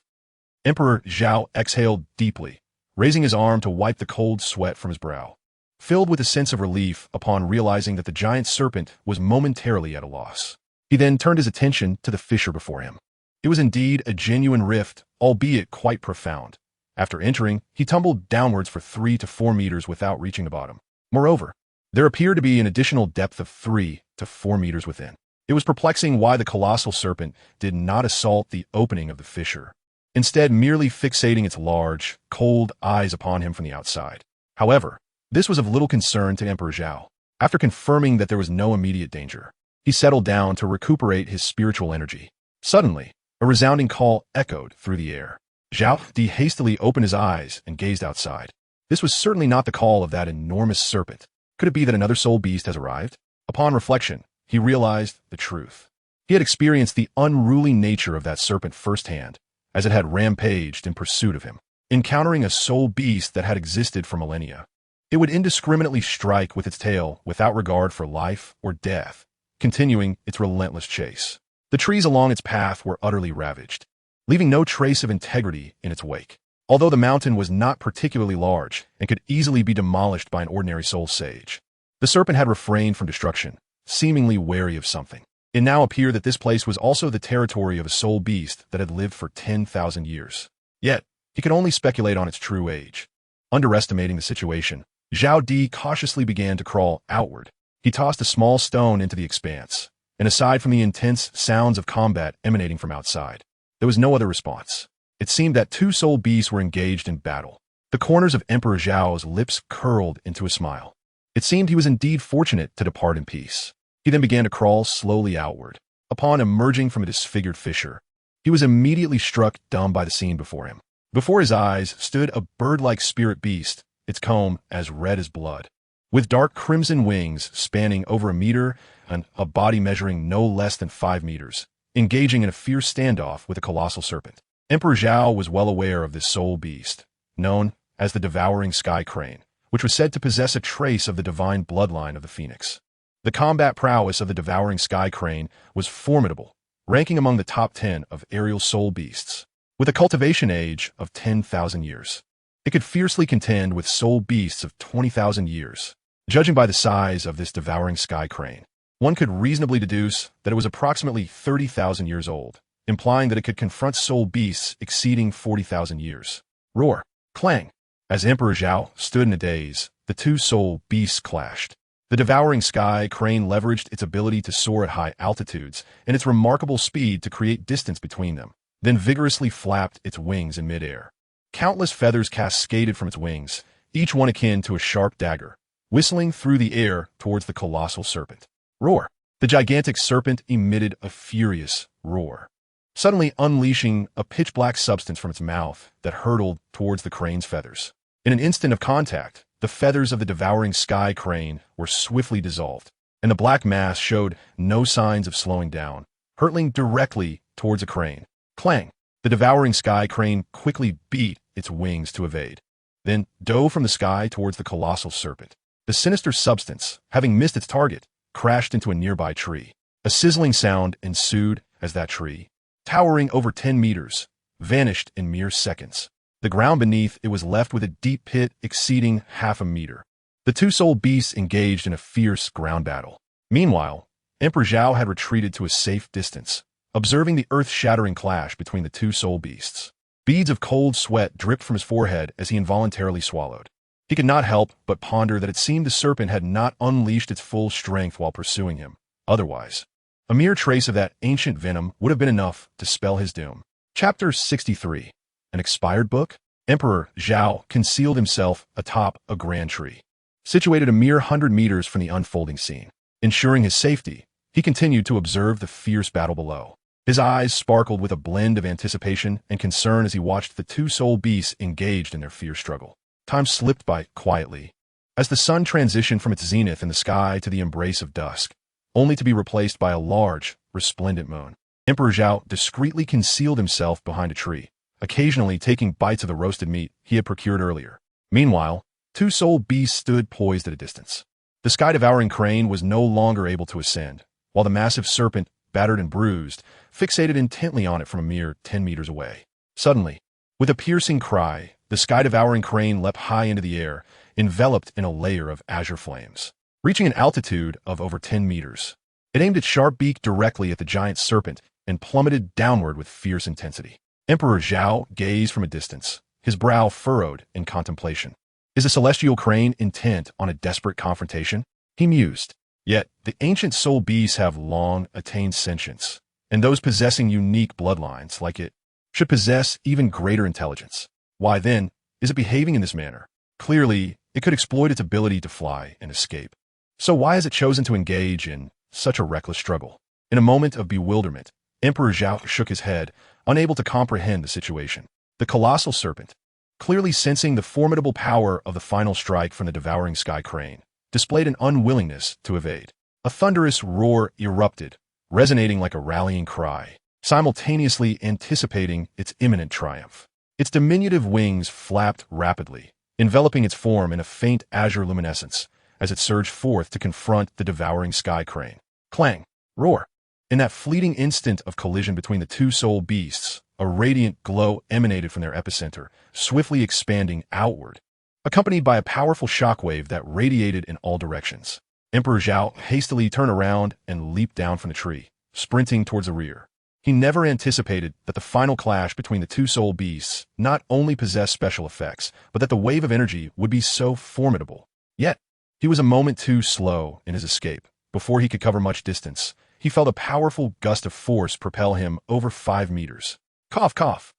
Emperor Zhao exhaled deeply, raising his arm to wipe the cold sweat from his brow, filled with a sense of relief upon realizing that the giant serpent was momentarily at a loss. He then turned his attention to the fissure before him. It was indeed a genuine rift, albeit quite profound. After entering, he tumbled downwards for 3 to 4 meters without reaching the bottom. Moreover, there appeared to be an additional depth of 3 to 4 meters within. It was perplexing why the colossal serpent did not assault the opening of the fissure, instead merely fixating its large, cold eyes upon him from the outside. However, this was of little concern to Emperor Zhao. After confirming that there was no immediate danger, he settled down to recuperate his spiritual energy. Suddenly, a resounding call echoed through the air. Zhao hastily opened his eyes and gazed outside. This was certainly not the call of that enormous serpent. Could it be that another soul beast has arrived? Upon reflection, he realized the truth. He had experienced the unruly nature of that serpent firsthand, as it had rampaged in pursuit of him. Encountering a soul beast that had existed for millennia, it would indiscriminately strike with its tail without regard for life or death, continuing its relentless chase. The trees along its path were utterly ravaged, leaving no trace of integrity in its wake. Although the mountain was not particularly large and could easily be demolished by an ordinary soul sage, the serpent had refrained from destruction, seemingly wary of something. It now appeared that this place was also the territory of a soul beast that had lived for 10,000 years. Yet, he could only speculate on its true age. Underestimating the situation, Zhao cautiously began to crawl outward. He tossed a small stone into the expanse, and aside from the intense sounds of combat emanating from outside, there was no other response. It seemed that 2 soul beasts were engaged in battle. The corners of Emperor Zhao's lips curled into a smile. It seemed he was indeed fortunate to depart in peace. He then began to crawl slowly outward. Upon emerging from a disfigured fissure, he was immediately struck dumb by the scene before him. Before his eyes stood a bird-like spirit beast, its comb as red as blood, with dark crimson wings spanning over a meter and a body measuring no less than 5 meters, engaging in a fierce standoff with a colossal serpent. Emperor Zhao was well aware of this soul beast, known as the devouring sky crane, which was said to possess a trace of the divine bloodline of the phoenix. The combat prowess of the devouring sky crane was formidable, ranking among the top 10 of aerial soul beasts, with a cultivation age of 10,000 years. It could fiercely contend with soul beasts of 20,000 years. Judging by the size of this devouring sky crane, one could reasonably deduce that it was approximately 30,000 years old, implying that it could confront soul beasts exceeding 40,000 years. Roar! Clang! As Emperor Zhao stood in a daze, the two soul beasts clashed. The devouring sky crane leveraged its ability to soar at high altitudes and its remarkable speed to create distance between them, then vigorously flapped its wings in midair. Countless feathers cascaded from its wings, each one akin to a sharp dagger, whistling through the air towards the colossal serpent. Roar! The gigantic serpent emitted a furious roar, suddenly unleashing a pitch-black substance from its mouth that hurtled towards the crane's feathers. In an instant of contact, the feathers of the devouring sky crane were swiftly dissolved, and the black mass showed no signs of slowing down, hurtling directly towards a crane. Clang! The devouring sky crane quickly beat its wings to evade, then dove from the sky towards the colossal serpent. The sinister substance, having missed its target, crashed into a nearby tree. A sizzling sound ensued as that tree, towering over 10 meters, vanished in mere seconds. The ground beneath it was left with a deep pit exceeding half a meter. The two soul beasts engaged in a fierce ground battle. Meanwhile, Emperor Zhao had retreated to a safe distance, observing the earth-shattering clash between the two soul beasts. Beads of cold sweat dripped from his forehead as he involuntarily swallowed. He could not help but ponder that it seemed the serpent had not unleashed its full strength while pursuing him. Otherwise, a mere trace of that ancient venom would have been enough to spell his doom. Chapter 63. An expired book? Emperor Zhao concealed himself atop a grand tree, situated a mere 100 meters from the unfolding scene. Ensuring his safety, he continued to observe the fierce battle below. His eyes sparkled with a blend of anticipation and concern as he watched the two soul beasts engaged in their fierce struggle. Time slipped by quietly, as the sun transitioned from its zenith in the sky to the embrace of dusk, only to be replaced by a large, resplendent moon. Emperor Zhao discreetly concealed himself behind a tree, occasionally taking bites of the roasted meat he had procured earlier. Meanwhile, two soul beasts stood poised at a distance. The sky-devouring crane was no longer able to ascend, while the massive serpent, battered and bruised, fixated intently on it from a mere 10 meters away. Suddenly, with a piercing cry, the sky-devouring crane leapt high into the air, enveloped in a layer of azure flames. Reaching an altitude of over 10 meters, it aimed its sharp beak directly at the giant serpent and plummeted downward with fierce intensity. Emperor Zhao gazed from a distance, his brow furrowed in contemplation. Is the celestial crane intent on a desperate confrontation? He mused. Yet, the ancient soul beasts have long attained sentience, and those possessing unique bloodlines, like it, should possess even greater intelligence. Why then is it behaving in this manner? Clearly, it could exploit its ability to fly and escape. So why has it chosen to engage in such a reckless struggle? In a moment of bewilderment, Emperor Zhao shook his head, unable to comprehend the situation. The colossal serpent, clearly sensing the formidable power of the final strike from the devouring sky crane, displayed an unwillingness to evade. A thunderous roar erupted, resonating like a rallying cry, simultaneously anticipating its imminent triumph. Its diminutive wings flapped rapidly, enveloping its form in a faint azure luminescence as it surged forth to confront the devouring sky crane. Clang! Roar! In that fleeting instant of collision between the two soul beasts, a radiant glow emanated from their epicenter, swiftly expanding outward, accompanied by a powerful shockwave that radiated in all directions. Emperor Zhao hastily turned around and leaped down from the tree, sprinting towards the rear. He never anticipated that the final clash between the two soul beasts not only possessed special effects, but that the wave of energy would be so formidable. Yet, he was a moment too slow in his escape. Before he could cover much distance, he felt a powerful gust of force propel him over 5 meters. Cough, cough.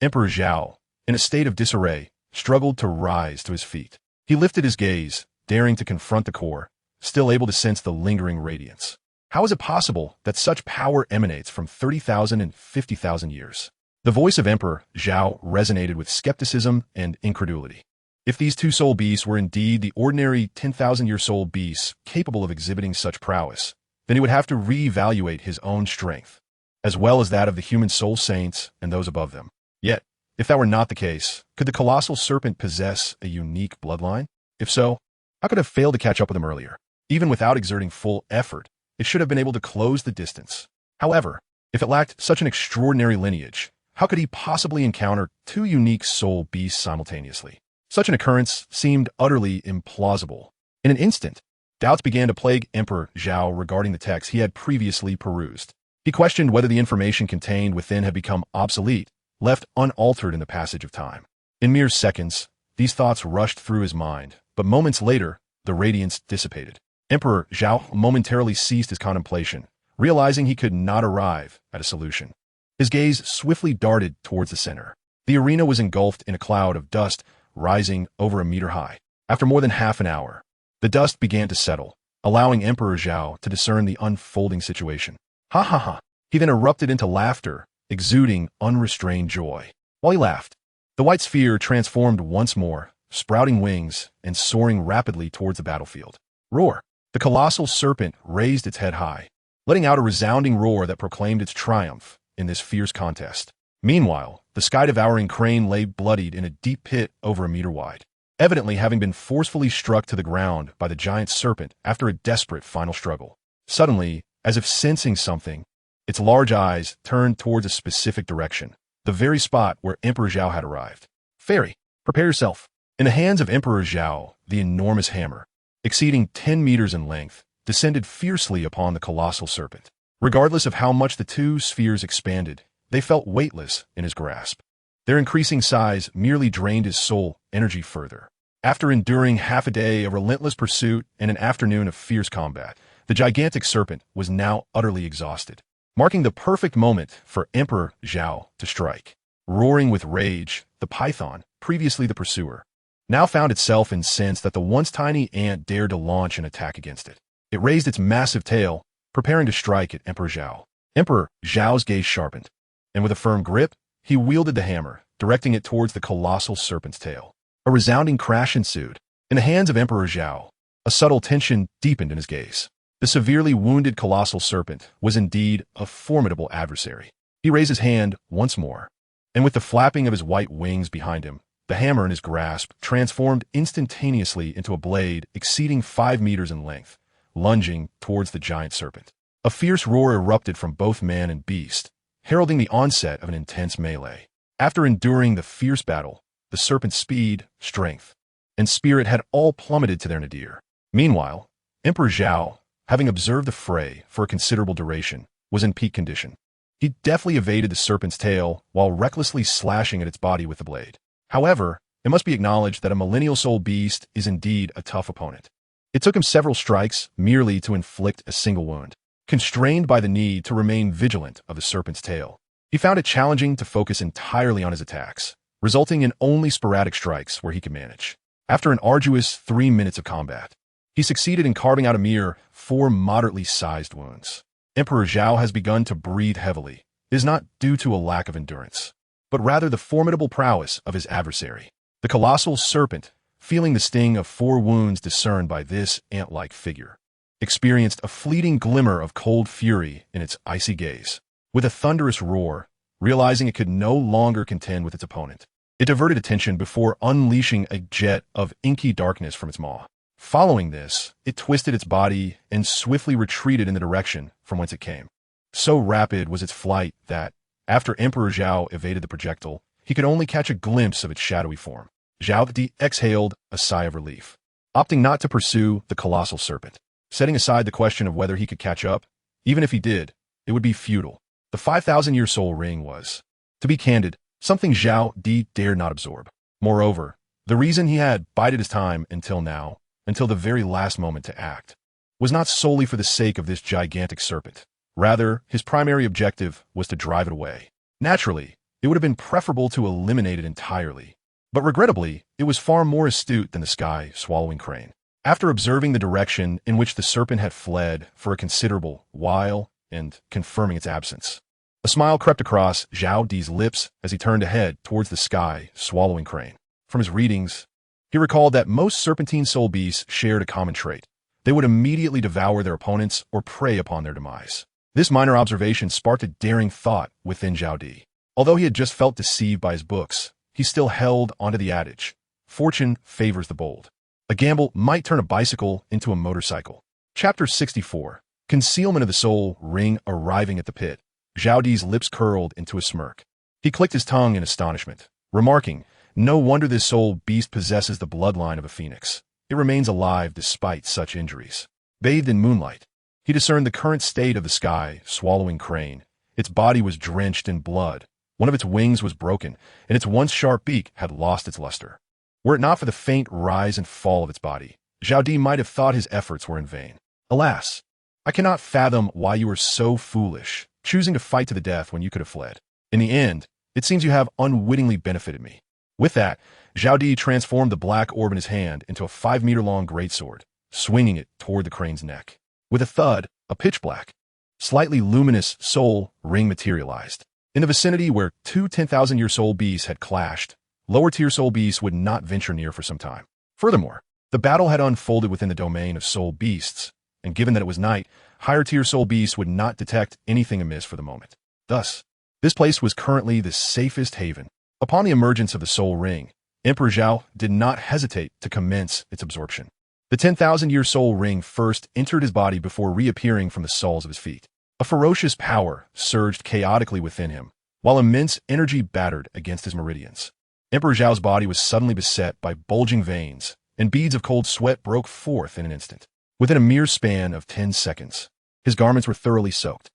Emperor Zhao, in a state of disarray, struggled to rise to his feet. He lifted his gaze, daring to confront the core, still able to sense the lingering radiance. How is it possible that such power emanates from 30,000 and 50,000 years? The voice of Emperor Zhao resonated with skepticism and incredulity. If these two soul beasts were indeed the ordinary 10,000-year soul beasts capable of exhibiting such prowess, then he would have to reevaluate his own strength, as well as that of the human soul saints and those above them. Yet, if that were not the case, could the colossal serpent possess a unique bloodline? If so, how could it have failed to catch up with him earlier? Even without exerting full effort, it should have been able to close the distance. However, if it lacked such an extraordinary lineage, How could he possibly encounter two unique soul beasts simultaneously? Such an occurrence seemed utterly implausible. In an instant, doubts began to plague Emperor Zhao regarding the text he had previously perused. He questioned whether the information contained within had become obsolete, left unaltered in the passage of time. In mere seconds, these thoughts rushed through his mind, but moments later, the radiance dissipated. Emperor Zhao momentarily ceased his contemplation, realizing he could not arrive at a solution. His gaze swiftly darted towards the center. The arena was engulfed in a cloud of dust rising over a meter high. After more than half an hour, the dust began to settle, allowing Emperor Zhao to discern the unfolding situation. Ha ha ha! He then erupted into laughter, exuding unrestrained joy. While he laughed, the white sphere transformed once more, sprouting wings and soaring rapidly towards the battlefield. Roar! The colossal serpent raised its head high, letting out a resounding roar that proclaimed its triumph in this fierce contest. Meanwhile, the sky-devouring crane lay bloodied in a deep pit over a meter wide, evidently having been forcefully struck to the ground by the giant serpent after a desperate final struggle. Suddenly, as if sensing something, its large eyes turned towards a specific direction, the very spot where Emperor Zhao had arrived. Fairy, prepare yourself. In the hands of Emperor Zhao, the enormous hammer, exceeding 10 meters in length, descended fiercely upon the colossal serpent. Regardless of how much the two spheres expanded, they felt weightless in his grasp. Their increasing size merely drained his soul energy further. After enduring half a day of relentless pursuit and an afternoon of fierce combat, the gigantic serpent was now utterly exhausted, marking the perfect moment for Emperor Zhao to strike. Roaring with rage, the python, previously the pursuer, now found itself incensed that the once tiny ant dared to launch an attack against it. It raised its massive tail, preparing to strike at Emperor Zhao. Emperor Zhao's gaze sharpened, and with a firm grip, he wielded the hammer, directing it towards the colossal serpent's tail. A resounding crash ensued. In the hands of Emperor Zhao, a subtle tension deepened in his gaze. The severely wounded colossal serpent was indeed a formidable adversary. He raised his hand once more, and with the flapping of his white wings behind him, the hammer in his grasp transformed instantaneously into a blade exceeding 5 meters in length, lunging towards the giant serpent. A fierce roar erupted from both man and beast, heralding the onset of an intense melee. After enduring the fierce battle, the serpent's speed, strength, and spirit had all plummeted to their nadir. Meanwhile, Emperor Zhao, having observed the fray for a considerable duration, was in peak condition. He deftly evaded the serpent's tail while recklessly slashing at its body with the blade. However, it must be acknowledged that a millennial soul beast is indeed a tough opponent. It took him several strikes merely to inflict a single wound. Constrained by the need to remain vigilant of the serpent's tail, he found it challenging to focus entirely on his attacks, resulting in only sporadic strikes where he could manage. After an arduous 3 minutes of combat, he succeeded in carving out a mere 4 moderately sized wounds. Emperor Zhao has begun to breathe heavily. It is not due to a lack of endurance, but rather the formidable prowess of his adversary. The colossal serpent, feeling the sting of 4 wounds discerned by this ant-like figure, experienced a fleeting glimmer of cold fury in its icy gaze. With a thunderous roar, realizing it could no longer contend with its opponent, it diverted attention before unleashing a jet of inky darkness from its maw. Following this, it twisted its body and swiftly retreated in the direction from whence it came. So rapid was its flight that, after Emperor Zhao evaded the projectile, he could only catch a glimpse of its shadowy form. Zhao exhaled a sigh of relief, opting not to pursue the colossal serpent. Setting aside the question of whether he could catch up, even if he did, it would be futile. The 5,000-year soul ring was, to be candid, something Zhao dared not absorb. Moreover, the reason he had bided his time until now, until the very last moment to act, was not solely for the sake of this gigantic serpent. Rather, his primary objective was to drive it away. Naturally, it would have been preferable to eliminate it entirely, but regrettably, it was far more astute than the sky-swallowing crane. After observing the direction in which the serpent had fled for a considerable while and confirming its absence, a smile crept across Zhao Di's lips as he turned ahead towards the sky-swallowing crane. From his readings, he recalled that most serpentine soul beasts shared a common trait. They would immediately devour their opponents or prey upon their demise. This minor observation sparked a daring thought within Zhao Di. Although he had just felt deceived by his books, he still held onto the adage, fortune favors the bold. A gamble might turn a bicycle into a motorcycle. Chapter 64. Concealment of the soul ring. Arriving at the pit, Zhao Di's lips curled into a smirk. He clicked his tongue in astonishment, remarking, "No wonder this soul beast possesses the bloodline of a phoenix. It remains alive despite such injuries." Bathed in moonlight, he discerned the current state of the sky, swallowing crane. Its body was drenched in blood. One of its wings was broken, and its once sharp beak had lost its luster. Were it not for the faint rise and fall of its body, Zhao might have thought his efforts were in vain. "Alas, I cannot fathom why you were so foolish, choosing to fight to the death when you could have fled. In the end, it seems you have unwittingly benefited me." With that, Zhao transformed the black orb in his hand into a 5-meter-long greatsword, swinging it toward the crane's neck. With a thud, a pitch-black, slightly luminous soul ring materialized. In the vicinity where two 10,000-year soul beasts had clashed, lower-tier soul beasts would not venture near for some time. Furthermore, the battle had unfolded within the domain of soul beasts, and given that it was night, higher-tier soul beasts would not detect anything amiss for the moment. Thus, this place was currently the safest haven. Upon the emergence of the soul ring, Emperor Zhao did not hesitate to commence its absorption. The 10,000-year soul ring first entered his body before reappearing from the soles of his feet. A ferocious power surged chaotically within him, while immense energy battered against his meridians. Emperor Zhao's body was suddenly beset by bulging veins, and beads of cold sweat broke forth in an instant. Within a mere span of 10 seconds, his garments were thoroughly soaked.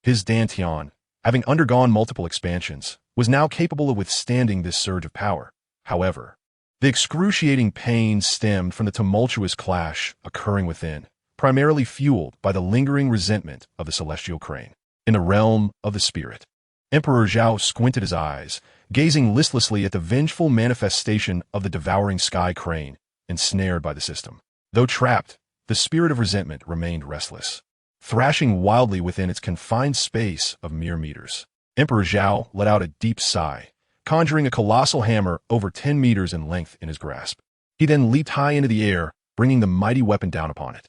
His dantian, having undergone multiple expansions, was now capable of withstanding this surge of power. However, the excruciating pain stemmed from the tumultuous clash occurring within, primarily fueled by the lingering resentment of the celestial crane. In the realm of the spirit, Emperor Zhao squinted his eyes, gazing listlessly at the vengeful manifestation of the devouring sky crane, ensnared by the system. Though trapped, the spirit of resentment remained restless, thrashing wildly within its confined space of mere meters. Emperor Zhao let out a deep sigh, conjuring a colossal hammer over 10 meters in length in his grasp. He then leaped high into the air, bringing the mighty weapon down upon it.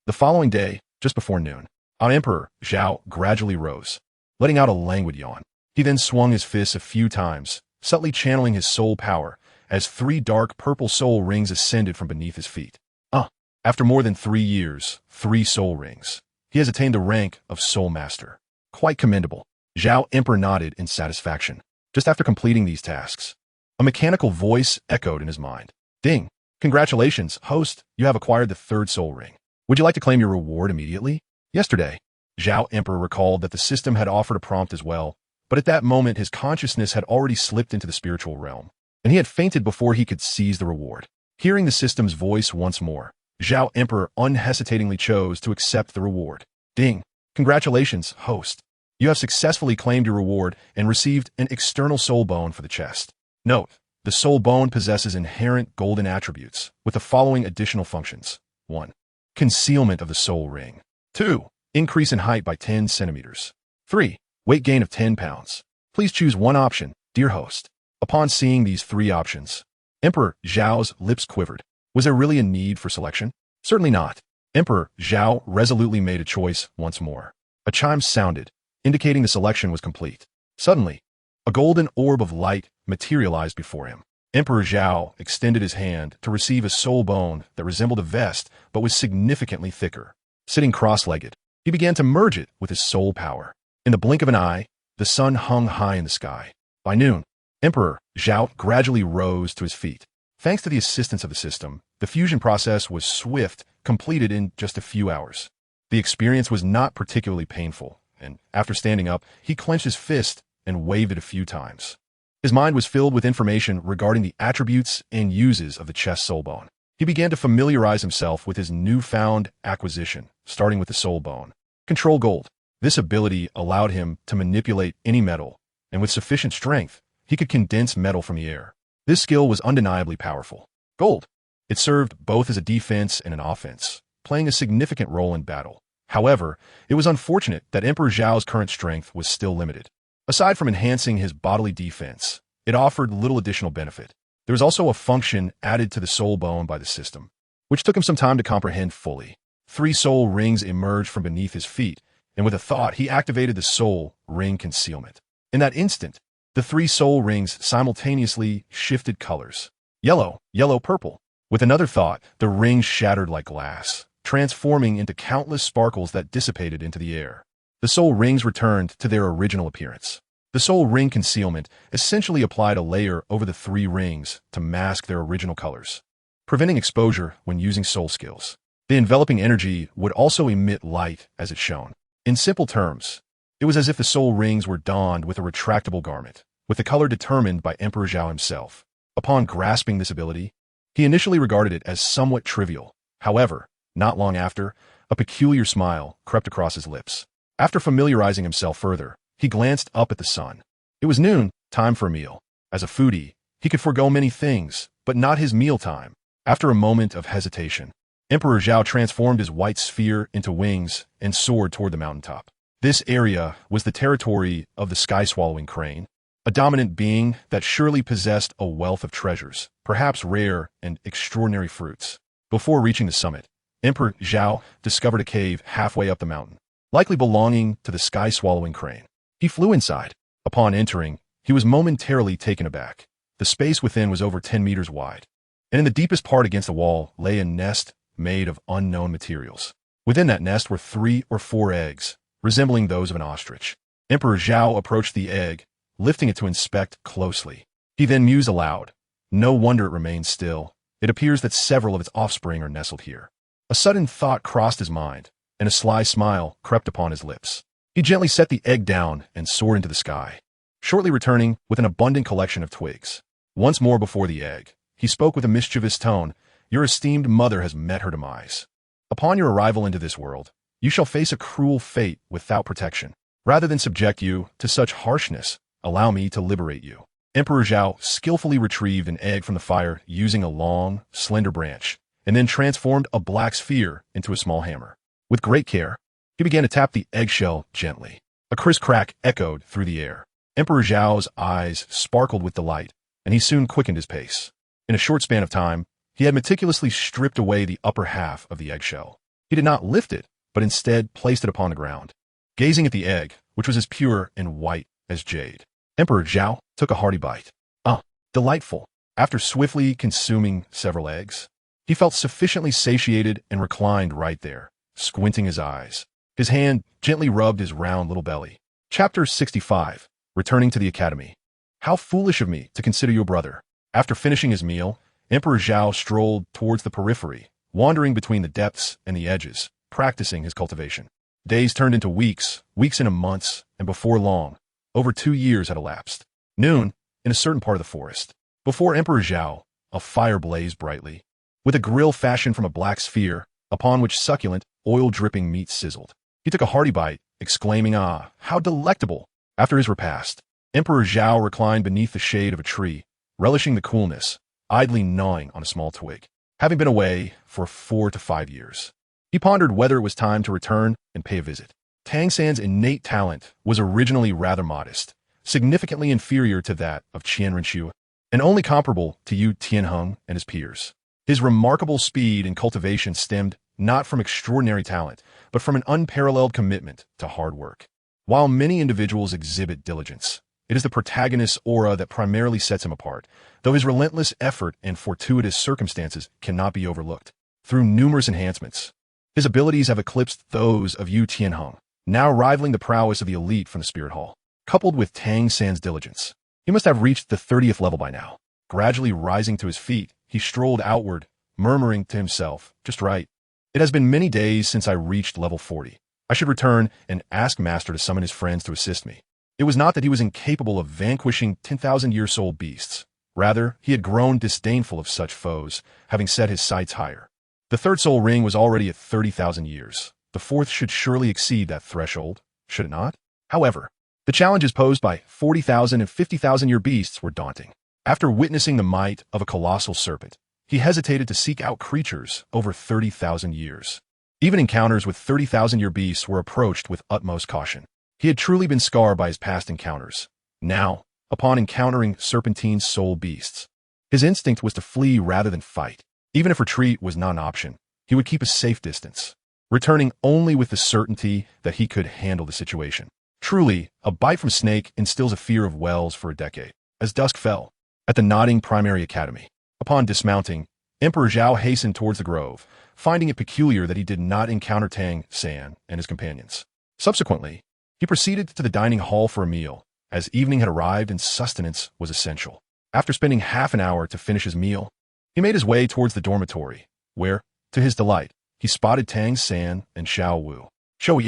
The following day, just before noon, Emperor Zhao gradually rose, letting out a languid yawn. He then swung his fists a few times, subtly channeling his soul power, as 3 dark purple soul rings ascended from beneath his feet. After more than 3 years, 3 soul rings, he has attained the rank of Soul Master. Quite commendable. Zhao Emperor nodded in satisfaction. Just after completing these tasks, a mechanical voice echoed in his mind. "Ding! Congratulations, host, you have acquired the 3rd soul ring. Would you like to claim your reward immediately?" Yesterday, Zhao Emperor recalled that the system had offered a prompt as well, but at that moment his consciousness had already slipped into the spiritual realm, and he had fainted before he could seize the reward. Hearing the system's voice once more, Zhao Emperor unhesitatingly chose to accept the reward. "Ding! Congratulations, host. You have successfully claimed your reward and received an external soul bone for the chest. Note, the soul bone possesses inherent golden attributes with the following additional functions. 1. Concealment of the soul ring. 2. Increase in height by 10 centimeters. 3. Weight gain of 10 pounds. Please choose one option, dear host." Upon seeing these 3 options, Emperor Zhao's lips quivered. Was there really a need for selection? Certainly not. Emperor Zhao resolutely made a choice once more. A chime sounded, indicating the selection was complete. Suddenly, a golden orb of light materialized before him. Emperor Zhao extended his hand to receive a soul bone that resembled a vest but was significantly thicker. Sitting cross-legged, he began to merge it with his soul power. In the blink of an eye, the sun hung high in the sky. By noon, Emperor Zhao gradually rose to his feet. Thanks to the assistance of the system, the fusion process was swift, completed in just a few hours. The experience was not particularly painful, and after standing up, he clenched his fist and waved it a few times. His mind was filled with information regarding the attributes and uses of the chest soul bone. He began to familiarize himself with his newfound acquisition, starting with the soul bone. Control gold. This ability allowed him to manipulate any metal, and with sufficient strength, he could condense metal from the air. This skill was undeniably powerful. Gold. It served both as a defense and an offense, playing a significant role in battle. However, it was unfortunate that Emperor Zhao's current strength was still limited. Aside from enhancing his bodily defense, it offered little additional benefit. There was also a function added to the soul bone by the system, which took him some time to comprehend fully. 3 soul rings emerged from beneath his feet, and with a thought, he activated the soul ring concealment. In that instant, the 3 soul rings simultaneously shifted colors. Yellow, yellow, purple. With another thought, the rings shattered like glass, transforming into countless sparkles that dissipated into the air. The soul rings returned to their original appearance. The soul ring concealment essentially applied a layer over the three rings to mask their original colors, preventing exposure when using soul skills. The enveloping energy would also emit light as it shone. In simple terms, it was as if the soul rings were donned with a retractable garment, with the color determined by Emperor Zhao himself. Upon grasping this ability, he initially regarded it as somewhat trivial. However, not long after, a peculiar smile crept across his lips. After familiarizing himself further, he glanced up at the sun. It was noon, time for a meal. As a foodie, he could forego many things, but not his mealtime. After a moment of hesitation, Emperor Zhao transformed his white sphere into wings and soared toward the mountaintop. This area was the territory of the sky-swallowing crane, a dominant being that surely possessed a wealth of treasures, perhaps rare and extraordinary fruits. Before reaching the summit, Emperor Zhao discovered a cave halfway up the mountain, likely belonging to the sky-swallowing crane. He flew inside. Upon entering, he was momentarily taken aback. The space within was over 10 meters wide, and in the deepest part against the wall lay a nest made of unknown materials. Within that nest were 3 or 4 eggs, resembling those of an ostrich. Emperor Zhao approached the egg, lifting it to inspect closely. He then mused aloud. No wonder it remains still. It appears that several of its offspring are nestled here. A sudden thought crossed his mind, and a sly smile crept upon his lips. He gently set the egg down and soared into the sky, shortly returning with an abundant collection of twigs. Once more before the egg, he spoke with a mischievous tone. Your esteemed mother has met her demise. Upon your arrival into this world, you shall face a cruel fate without protection. Rather than subject you to such harshness, allow me to liberate you. Emperor Zhao skillfully retrieved an egg from the fire using a long, slender branch, and then transformed a black sphere into a small hammer. With great care, he began to tap the eggshell gently. A crisp crack echoed through the air. Emperor Zhao's eyes sparkled with delight, and he soon quickened his pace. In a short span of time, he had meticulously stripped away the upper half of the eggshell. He did not lift it, but instead placed it upon the ground. Gazing at the egg, which was as pure and white as jade, Emperor Zhao took a hearty bite. Delightful. After swiftly consuming several eggs, he felt sufficiently satiated and reclined right there, squinting his eyes. His hand gently rubbed his round little belly. Chapter 65. Returning to the academy. How foolish of me to consider you a brother. After finishing his meal, Emperor Zhao strolled towards the periphery, wandering between the depths and the edges, practicing his cultivation. Days turned into weeks, weeks into months, and before long, over 2 years had elapsed. Noon, in a certain part of the forest. Before Emperor Zhao, a fire blazed brightly, with a grill fashioned from a black sphere, upon which succulent, oil-dripping meat sizzled. He took a hearty bite, exclaiming, "Ah, how delectable!" After his repast, Emperor Zhao reclined beneath the shade of a tree, relishing the coolness, idly gnawing on a small twig. Having been away for 4 to 5 years, he pondered whether it was time to return and pay a visit. Tang San's innate talent was originally rather modest, significantly inferior to that of Qian Renxue, and only comparable to Yu Tianheng and his peers. His remarkable speed and cultivation stemmed not from extraordinary talent, but from an unparalleled commitment to hard work. While many individuals exhibit diligence, it is the protagonist's aura that primarily sets him apart, though his relentless effort and fortuitous circumstances cannot be overlooked. Through numerous enhancements, his abilities have eclipsed those of Yu Tianheng, now rivaling the prowess of the elite from the Spirit Hall. Coupled with Tang San's diligence, he must have reached the 30th level by now. Gradually rising to his feet, he strolled outward, murmuring to himself, "Just right. It has been many days since I reached level 40. I should return and ask Master to summon his friends to assist me." It was not that he was incapable of vanquishing 10,000-year-soul beasts. Rather, he had grown disdainful of such foes, having set his sights higher. The third soul ring was already at 30,000 years. The fourth should surely exceed that threshold, should it not? However, the challenges posed by 40,000 and 50,000-year beasts were daunting. After witnessing the might of a colossal serpent, he hesitated to seek out creatures over 30,000 years. Even encounters with 30,000-year beasts were approached with utmost caution. He had truly been scarred by his past encounters. Now, upon encountering serpentine soul beasts, his instinct was to flee rather than fight. Even if retreat was not an option, he would keep a safe distance, returning only with the certainty that he could handle the situation. Truly, a bite from snake instills a fear of wells for a decade. As dusk fell, at the nodding primary academy, upon dismounting, Emperor Zhao hastened towards the grove, finding it peculiar that he did not encounter Tang San and his companions. Subsequently, he proceeded to the dining hall for a meal, as evening had arrived and sustenance was essential. After spending half an hour to finish his meal, he made his way towards the dormitory, where, to his delight, he spotted Tang San and Xiao Wu. Shu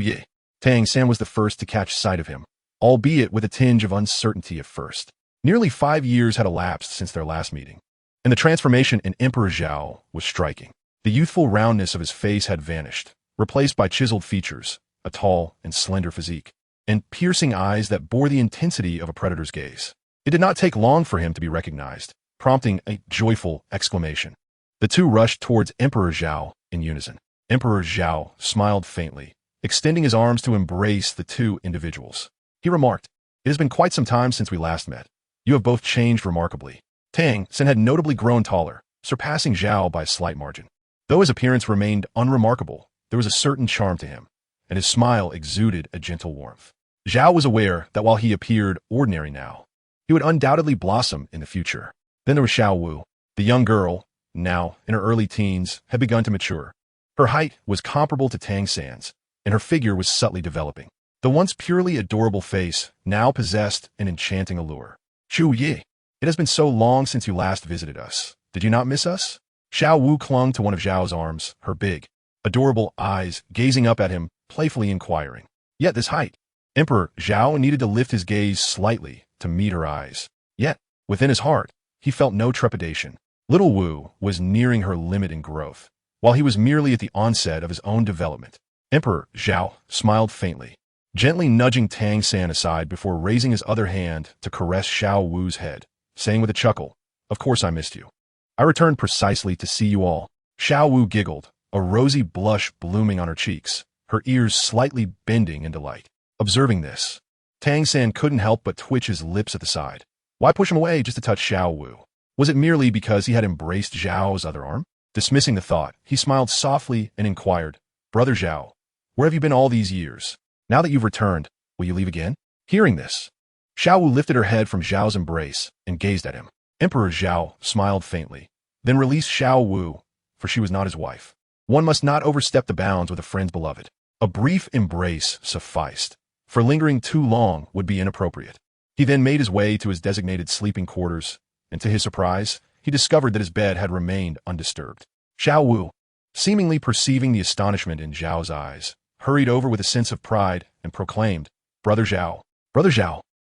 Ye. Tang San was the first to catch sight of him, albeit with a tinge of uncertainty at first. Nearly 5 years had elapsed since their last meeting, and the transformation in Emperor Zhao was striking. The youthful roundness of his face had vanished, replaced by chiseled features, a tall and slender physique, and piercing eyes that bore the intensity of a predator's gaze. It did not take long for him to be recognized, prompting a joyful exclamation. The two rushed towards Emperor Zhao in unison. Emperor Zhao smiled faintly, extending his arms to embrace the two individuals. He remarked, "It has been quite some time since we last met. You have both changed remarkably." Tang San had notably grown taller, surpassing Zhao by a slight margin. Though his appearance remained unremarkable, there was a certain charm to him, and his smile exuded a gentle warmth. Zhao was aware that while he appeared ordinary now, he would undoubtedly blossom in the future. Then there was Xiao Wu. The young girl, now in her early teens, had begun to mature. Her height was comparable to Tang San's, and her figure was subtly developing. The once purely adorable face now possessed an enchanting allure. "Shu Ye, it has been so long since you last visited us. Did you not miss us?" Xiao Wu clung to one of Zhao's arms, her big, adorable eyes gazing up at him, playfully inquiring. Yet this height. Emperor Zhao needed to lift his gaze slightly to meet her eyes. Yet, within his heart, he felt no trepidation. Little Wu was nearing her limit in growth, while he was merely at the onset of his own development. Emperor Zhao smiled faintly, gently nudging Tang San aside before raising his other hand to caress Xiao Wu's head, saying with a chuckle, "Of course I missed you. I returned precisely to see you all." Xiao Wu giggled, a rosy blush blooming on her cheeks, her ears slightly bending in delight. Observing this, Tang San couldn't help but twitch his lips at the side. Why push him away just to touch Xiao Wu? Was it merely because he had embraced Zhao's other arm? Dismissing the thought, he smiled softly and inquired, "Brother Zhao, where have you been all these years? Now that you've returned, will you leave again?" Hearing this, Xiao Wu lifted her head from Zhao's embrace and gazed at him. Emperor Zhao smiled faintly, then released Xiao Wu, for she was not his wife. One must not overstep the bounds with a friend's beloved. A brief embrace sufficed, for lingering too long would be inappropriate. He then made his way to his designated sleeping quarters, and to his surprise, he discovered that his bed had remained undisturbed. Xiao Wu, seemingly perceiving the astonishment in Zhao's eyes, hurried over with a sense of pride and proclaimed, Brother Zhao,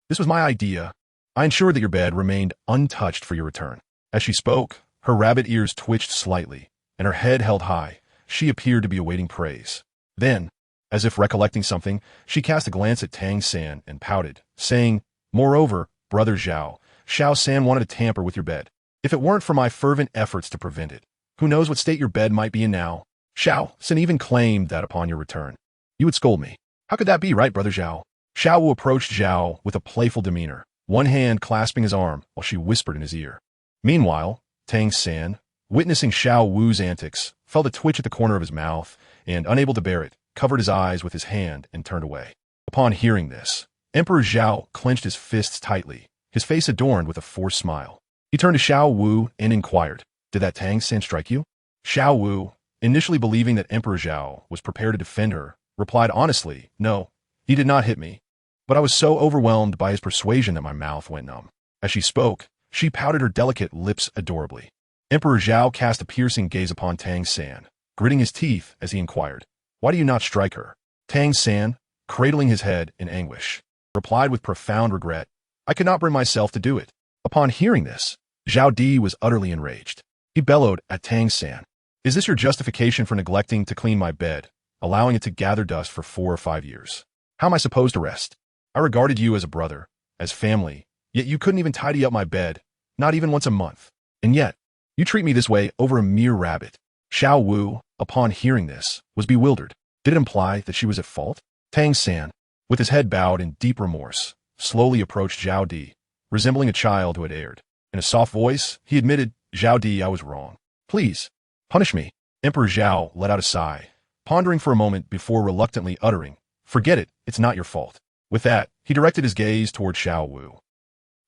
this was my idea. I ensured that your bed remained untouched for your return." As she spoke, her rabbit ears twitched slightly, and her head held high. She appeared to be awaiting praise. Then, as if recollecting something, she cast a glance at Tang San and pouted, saying, "Moreover, Brother Zhao, Xiao San wanted to tamper with your bed. If it weren't for my fervent efforts to prevent it, who knows what state your bed might be in now? Xiao San even claimed that upon your return, you would scold me. How could that be, right, Brother Zhao?" Xiao Wu approached Zhao with a playful demeanor, one hand clasping his arm while she whispered in his ear. Meanwhile, Tang San, witnessing Xiao Wu's antics, felt a twitch at the corner of his mouth and, unable to bear it, covered his eyes with his hand and turned away. Upon hearing this, Emperor Zhao clenched his fists tightly, his face adorned with a forced smile. He turned to Xiao Wu and inquired, "Did that Tang San strike you?" Xiao Wu, initially believing that Emperor Zhao was prepared to defend her, replied honestly, "No, he did not hit me, but I was so overwhelmed by his persuasion that my mouth went numb." As she spoke, she pouted her delicate lips adorably. Emperor Zhao cast a piercing gaze upon Tang San, gritting his teeth as he inquired, "Why do you not strike her?" Tang San, cradling his head in anguish, replied with profound regret, "I could not bring myself to do it." Upon hearing this, Zhao Di was utterly enraged. He bellowed at Tang San, "Is this your justification for neglecting to clean my bed, allowing it to gather dust for 4 or 5 years? How am I supposed to rest? I regarded you as a brother, as family, yet you couldn't even tidy up my bed, not even once a month. And yet, you treat me this way over a mere rabbit." Xiao Wu, upon hearing this, was bewildered. Did it imply that she was at fault? Tang San, with his head bowed in deep remorse, slowly approached Zhao Di, resembling a child who had erred. In a soft voice, he admitted, "Zhao Di, I was wrong. Please, punish me." Emperor Zhao let out a sigh, pondering for a moment before reluctantly uttering, "Forget it, it's not your fault." With that, he directed his gaze toward Xiao Wu.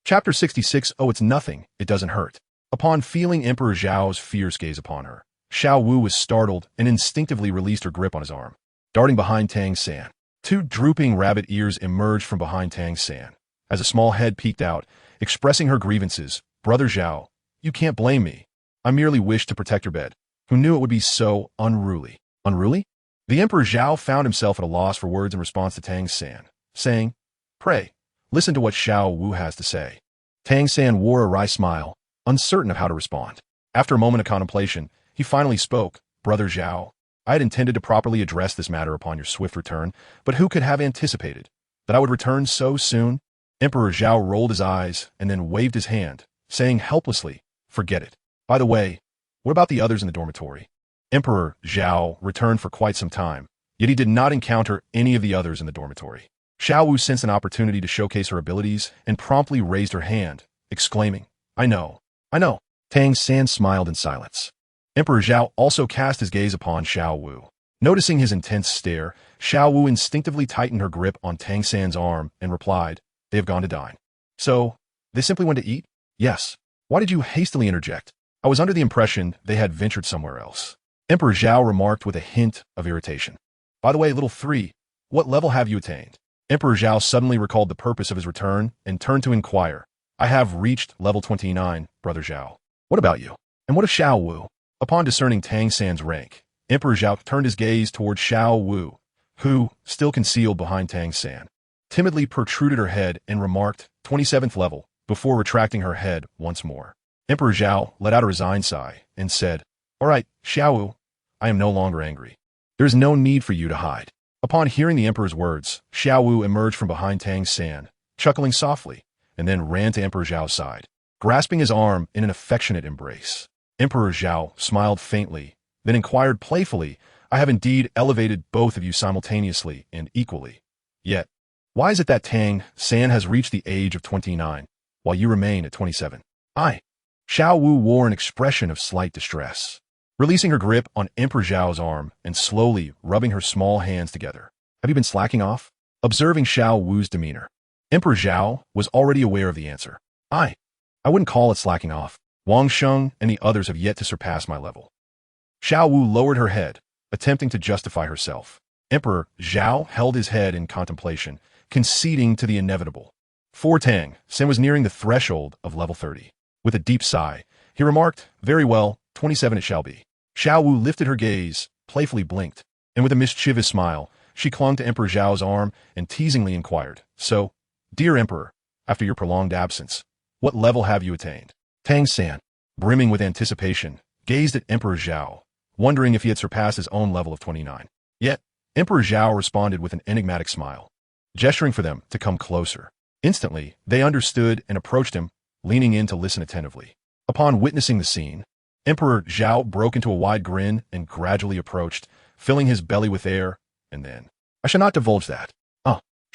Chapter 66. Oh, it's nothing, it doesn't hurt. Upon feeling Emperor Zhao's fierce gaze upon her, Xiao Wu was startled and instinctively released her grip on his arm. Darting behind Tang San, Two drooping rabbit ears emerged from behind Tang San, as a small head peeked out, expressing her grievances. Brother Zhao, you can't blame me. I merely wished to protect your bed. Who knew it would be so unruly? Unruly? The Emperor Zhao found himself at a loss for words in response to Tang San, saying, Pray, listen to what Xiao Wu has to say. Tang San wore a wry smile, uncertain of how to respond. After a moment of contemplation, he finally spoke. Brother Zhao, I had intended to properly address this matter upon your swift return, but who could have anticipated that I would return so soon? Emperor Zhao rolled his eyes and then waved his hand, saying helplessly, Forget it. By the way, what about the others in the dormitory? Emperor Zhao returned for quite some time, yet he did not encounter any of the others in the dormitory. Xiao Wu sensed an opportunity to showcase her abilities and promptly raised her hand, exclaiming, I know. Tang San smiled in silence. Emperor Zhao also cast his gaze upon Xiao Wu. Noticing his intense stare, Xiao Wu instinctively tightened her grip on Tang San's arm and replied, They have gone to dine. So, they simply went to eat? Yes. Why did you hastily interject? I was under the impression they had ventured somewhere else. Emperor Zhao remarked with a hint of irritation. By the way, little three, what level have you attained? Emperor Zhao suddenly recalled the purpose of his return and turned to inquire. I have reached level 29, Brother Zhao. What about you? And what of Xiao Wu? Upon discerning Tang San's rank, Emperor Zhao turned his gaze toward Xiao Wu, who, still concealed behind Tang San, timidly protruded her head and remarked, 27th level, before retracting her head once more. Emperor Zhao let out a resigned sigh and said, All right, Xiao Wu, I am no longer angry. There is no need for you to hide. Upon hearing the Emperor's words, Xiao Wu emerged from behind Tang San, chuckling softly, and then ran to Emperor Zhao's side, grasping his arm in an affectionate embrace. Emperor Zhao smiled faintly, then inquired playfully, I have indeed elevated both of you simultaneously and equally. Yet, why is it that Tang San has reached the age of 29, while you remain at 27? Xiao Wu wore an expression of slight distress, releasing her grip on Emperor Zhao's arm and slowly rubbing her small hands together. Have you been slacking off? Observing Xiao Wu's demeanor, Emperor Zhao was already aware of the answer. I wouldn't call it slacking off. Wang Sheng and the others have yet to surpass my level. Xiao Wu lowered her head, attempting to justify herself. Emperor Zhao held his head in contemplation, conceding to the inevitable. For Tang San was nearing the threshold of level 30. With a deep sigh, he remarked, Very well, 27 it shall be. Xiao Wu lifted her gaze, playfully blinked, and with a mischievous smile, she clung to Emperor Zhao's arm and teasingly inquired, So, dear Emperor, after your prolonged absence, what level have you attained? Tang San, brimming with anticipation, gazed at Emperor Zhao, wondering if he had surpassed his own level of 29. Yet, Emperor Zhao responded with an enigmatic smile, gesturing for them to come closer. Instantly, they understood and approached him, leaning in to listen attentively. Upon witnessing the scene, Emperor Zhao broke into a wide grin and gradually approached, filling his belly with air, and then, I shall not divulge that.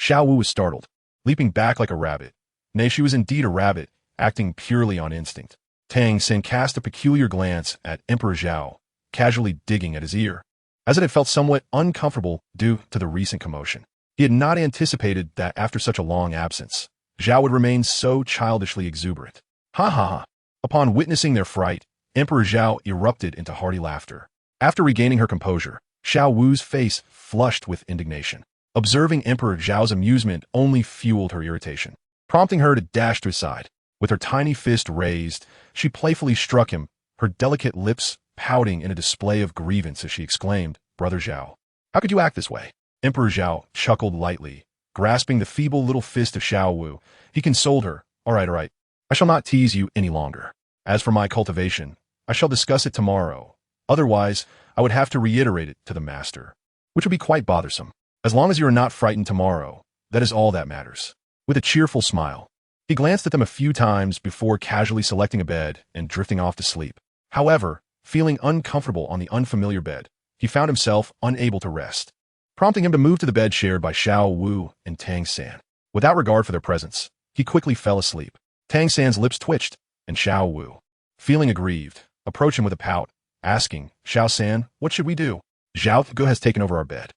Xiao Wu was startled, leaping back like a rabbit. Nay, she was indeed a rabbit, acting purely on instinct. Tang San cast a peculiar glance at Emperor Zhao, casually digging at his ear, as it had felt somewhat uncomfortable due to the recent commotion. He had not anticipated that after such a long absence, Zhao would remain so childishly exuberant. Ha ha ha. Upon witnessing their fright, Emperor Zhao erupted into hearty laughter. After regaining her composure, Xiao Wu's face flushed with indignation. Observing Emperor Zhao's amusement only fueled her irritation, prompting her to dash to his side. With her tiny fist raised, she playfully struck him, her delicate lips pouting in a display of grievance as she exclaimed, Brother Zhao, how could you act this way? Emperor Zhao chuckled lightly. Grasping the feeble little fist of Xiao Wu, he consoled her, All right, I shall not tease you any longer. As for my cultivation, I shall discuss it tomorrow. Otherwise, I would have to reiterate it to the master, which would be quite bothersome. As long as you are not frightened tomorrow, that is all that matters. With a cheerful smile, he glanced at them a few times before casually selecting a bed and drifting off to sleep. However, feeling uncomfortable on the unfamiliar bed, he found himself unable to rest, prompting him to move to the bed shared by Xiao Wu and Tang San. Without regard for their presence, he quickly fell asleep. Tang San's lips twitched, and Xiao Wu, feeling aggrieved, approached him with a pout, asking, Xiao San, what should we do? Zhao has taken over our bed.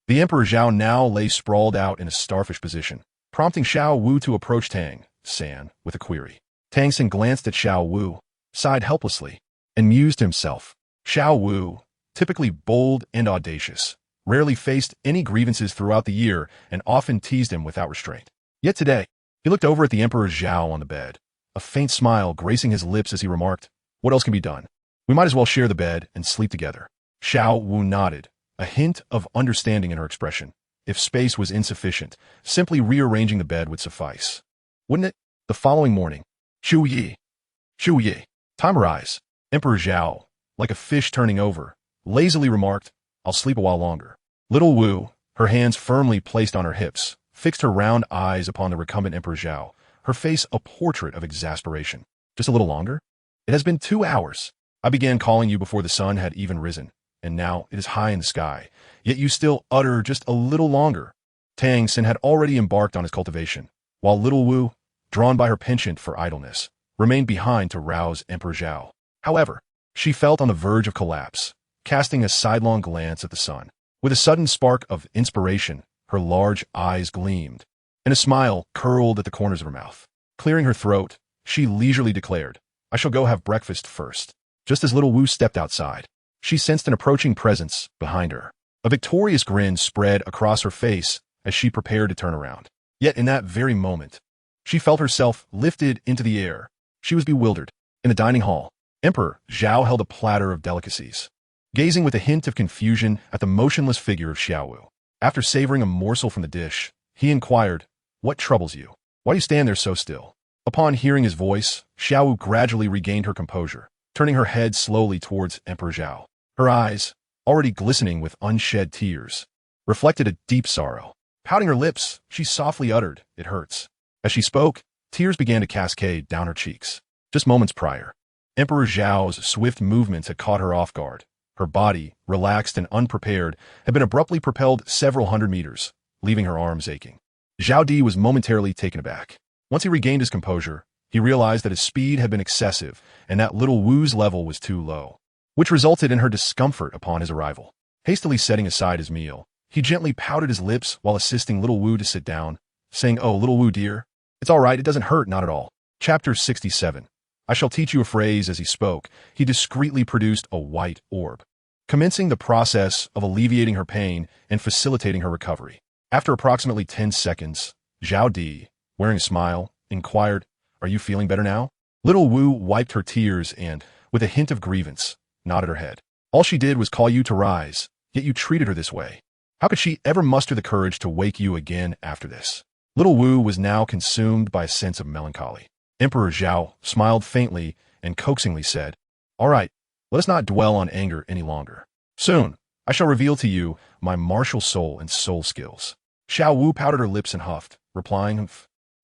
The Emperor Zhao now lay sprawled out in a starfish position, prompting Xiao Wu to approach Tang San with a query. Tang San glanced at Xiao Wu, sighed helplessly, and mused to himself. Xiao Wu, typically bold and audacious, rarely faced any grievances throughout the year and often teased him without restraint. Yet today, he looked over at the Emperor Zhao on the bed, a faint smile gracing his lips as he remarked, "What else can be done? We might as well share the bed and sleep together." Xiao Wu nodded, a hint of understanding in her expression. If space was insufficient, simply rearranging the bed would suffice. Wouldn't it? The following morning, Shu Yi. Time arise. Emperor Zhao, like a fish turning over, lazily remarked, "I'll sleep a while longer." Little Wu, her hands firmly placed on her hips, fixed her round eyes upon the recumbent Emperor Zhao, her face a portrait of exasperation. "Just a little longer? It has been 2 hours. I began calling you before the sun had even risen, and now it is high in the sky, yet you still utter just a little longer." Tang Xin had already embarked on his cultivation, while little Wu, drawn by her penchant for idleness, remained behind to rouse Emperor Zhao. However, she felt on the verge of collapse, casting a sidelong glance at the sun. With a sudden spark of inspiration, her large eyes gleamed, and a smile curled at the corners of her mouth. Clearing her throat, she leisurely declared, "I shall go have breakfast first." Just as little Wu stepped outside, she sensed an approaching presence behind her. A victorious grin spread across her face as she prepared to turn around. Yet in that very moment, she felt herself lifted into the air. She was bewildered. In the dining hall, Emperor Zhao held a platter of delicacies, gazing with a hint of confusion at the motionless figure of Xiaowu. After savoring a morsel from the dish, he inquired, "What troubles you? Why do you stand there so still?" Upon hearing his voice, Xiaowu gradually regained her composure, turning her head slowly towards Emperor Zhao. Her eyes, already glistening with unshed tears, reflected a deep sorrow. Pouting her lips, she softly uttered, "It hurts." As she spoke, tears began to cascade down her cheeks. Just moments prior, Emperor Zhao's swift movements had caught her off guard. Her body, relaxed and unprepared, had been abruptly propelled several hundred meters, leaving her arms aching. Zhao Di was momentarily taken aback. Once he regained his composure, he realized that his speed had been excessive and that little Wu's level was too low, which resulted in her discomfort upon his arrival. Hastily setting aside his meal, he gently pouted his lips while assisting little Wu to sit down, saying, "Oh, little Wu dear, it's all right, it doesn't hurt, not at all." Chapter 67. I shall teach you a phrase. As he spoke, he discreetly produced a white orb, commencing the process of alleviating her pain and facilitating her recovery. After approximately 10 seconds, Zhao Di, wearing a smile, inquired, "Are you feeling better now?" Little Wu wiped her tears and, with a hint of grievance, nodded her head. "All she did was call you to rise, yet you treated her this way. How could she ever muster the courage to wake you again after this?" Little Wu was now consumed by a sense of melancholy. Emperor Zhao smiled faintly and coaxingly said, "All right, let us not dwell on anger any longer. Soon, I shall reveal to you my martial soul and soul skills." Xiao Wu pouted her lips and huffed, replying,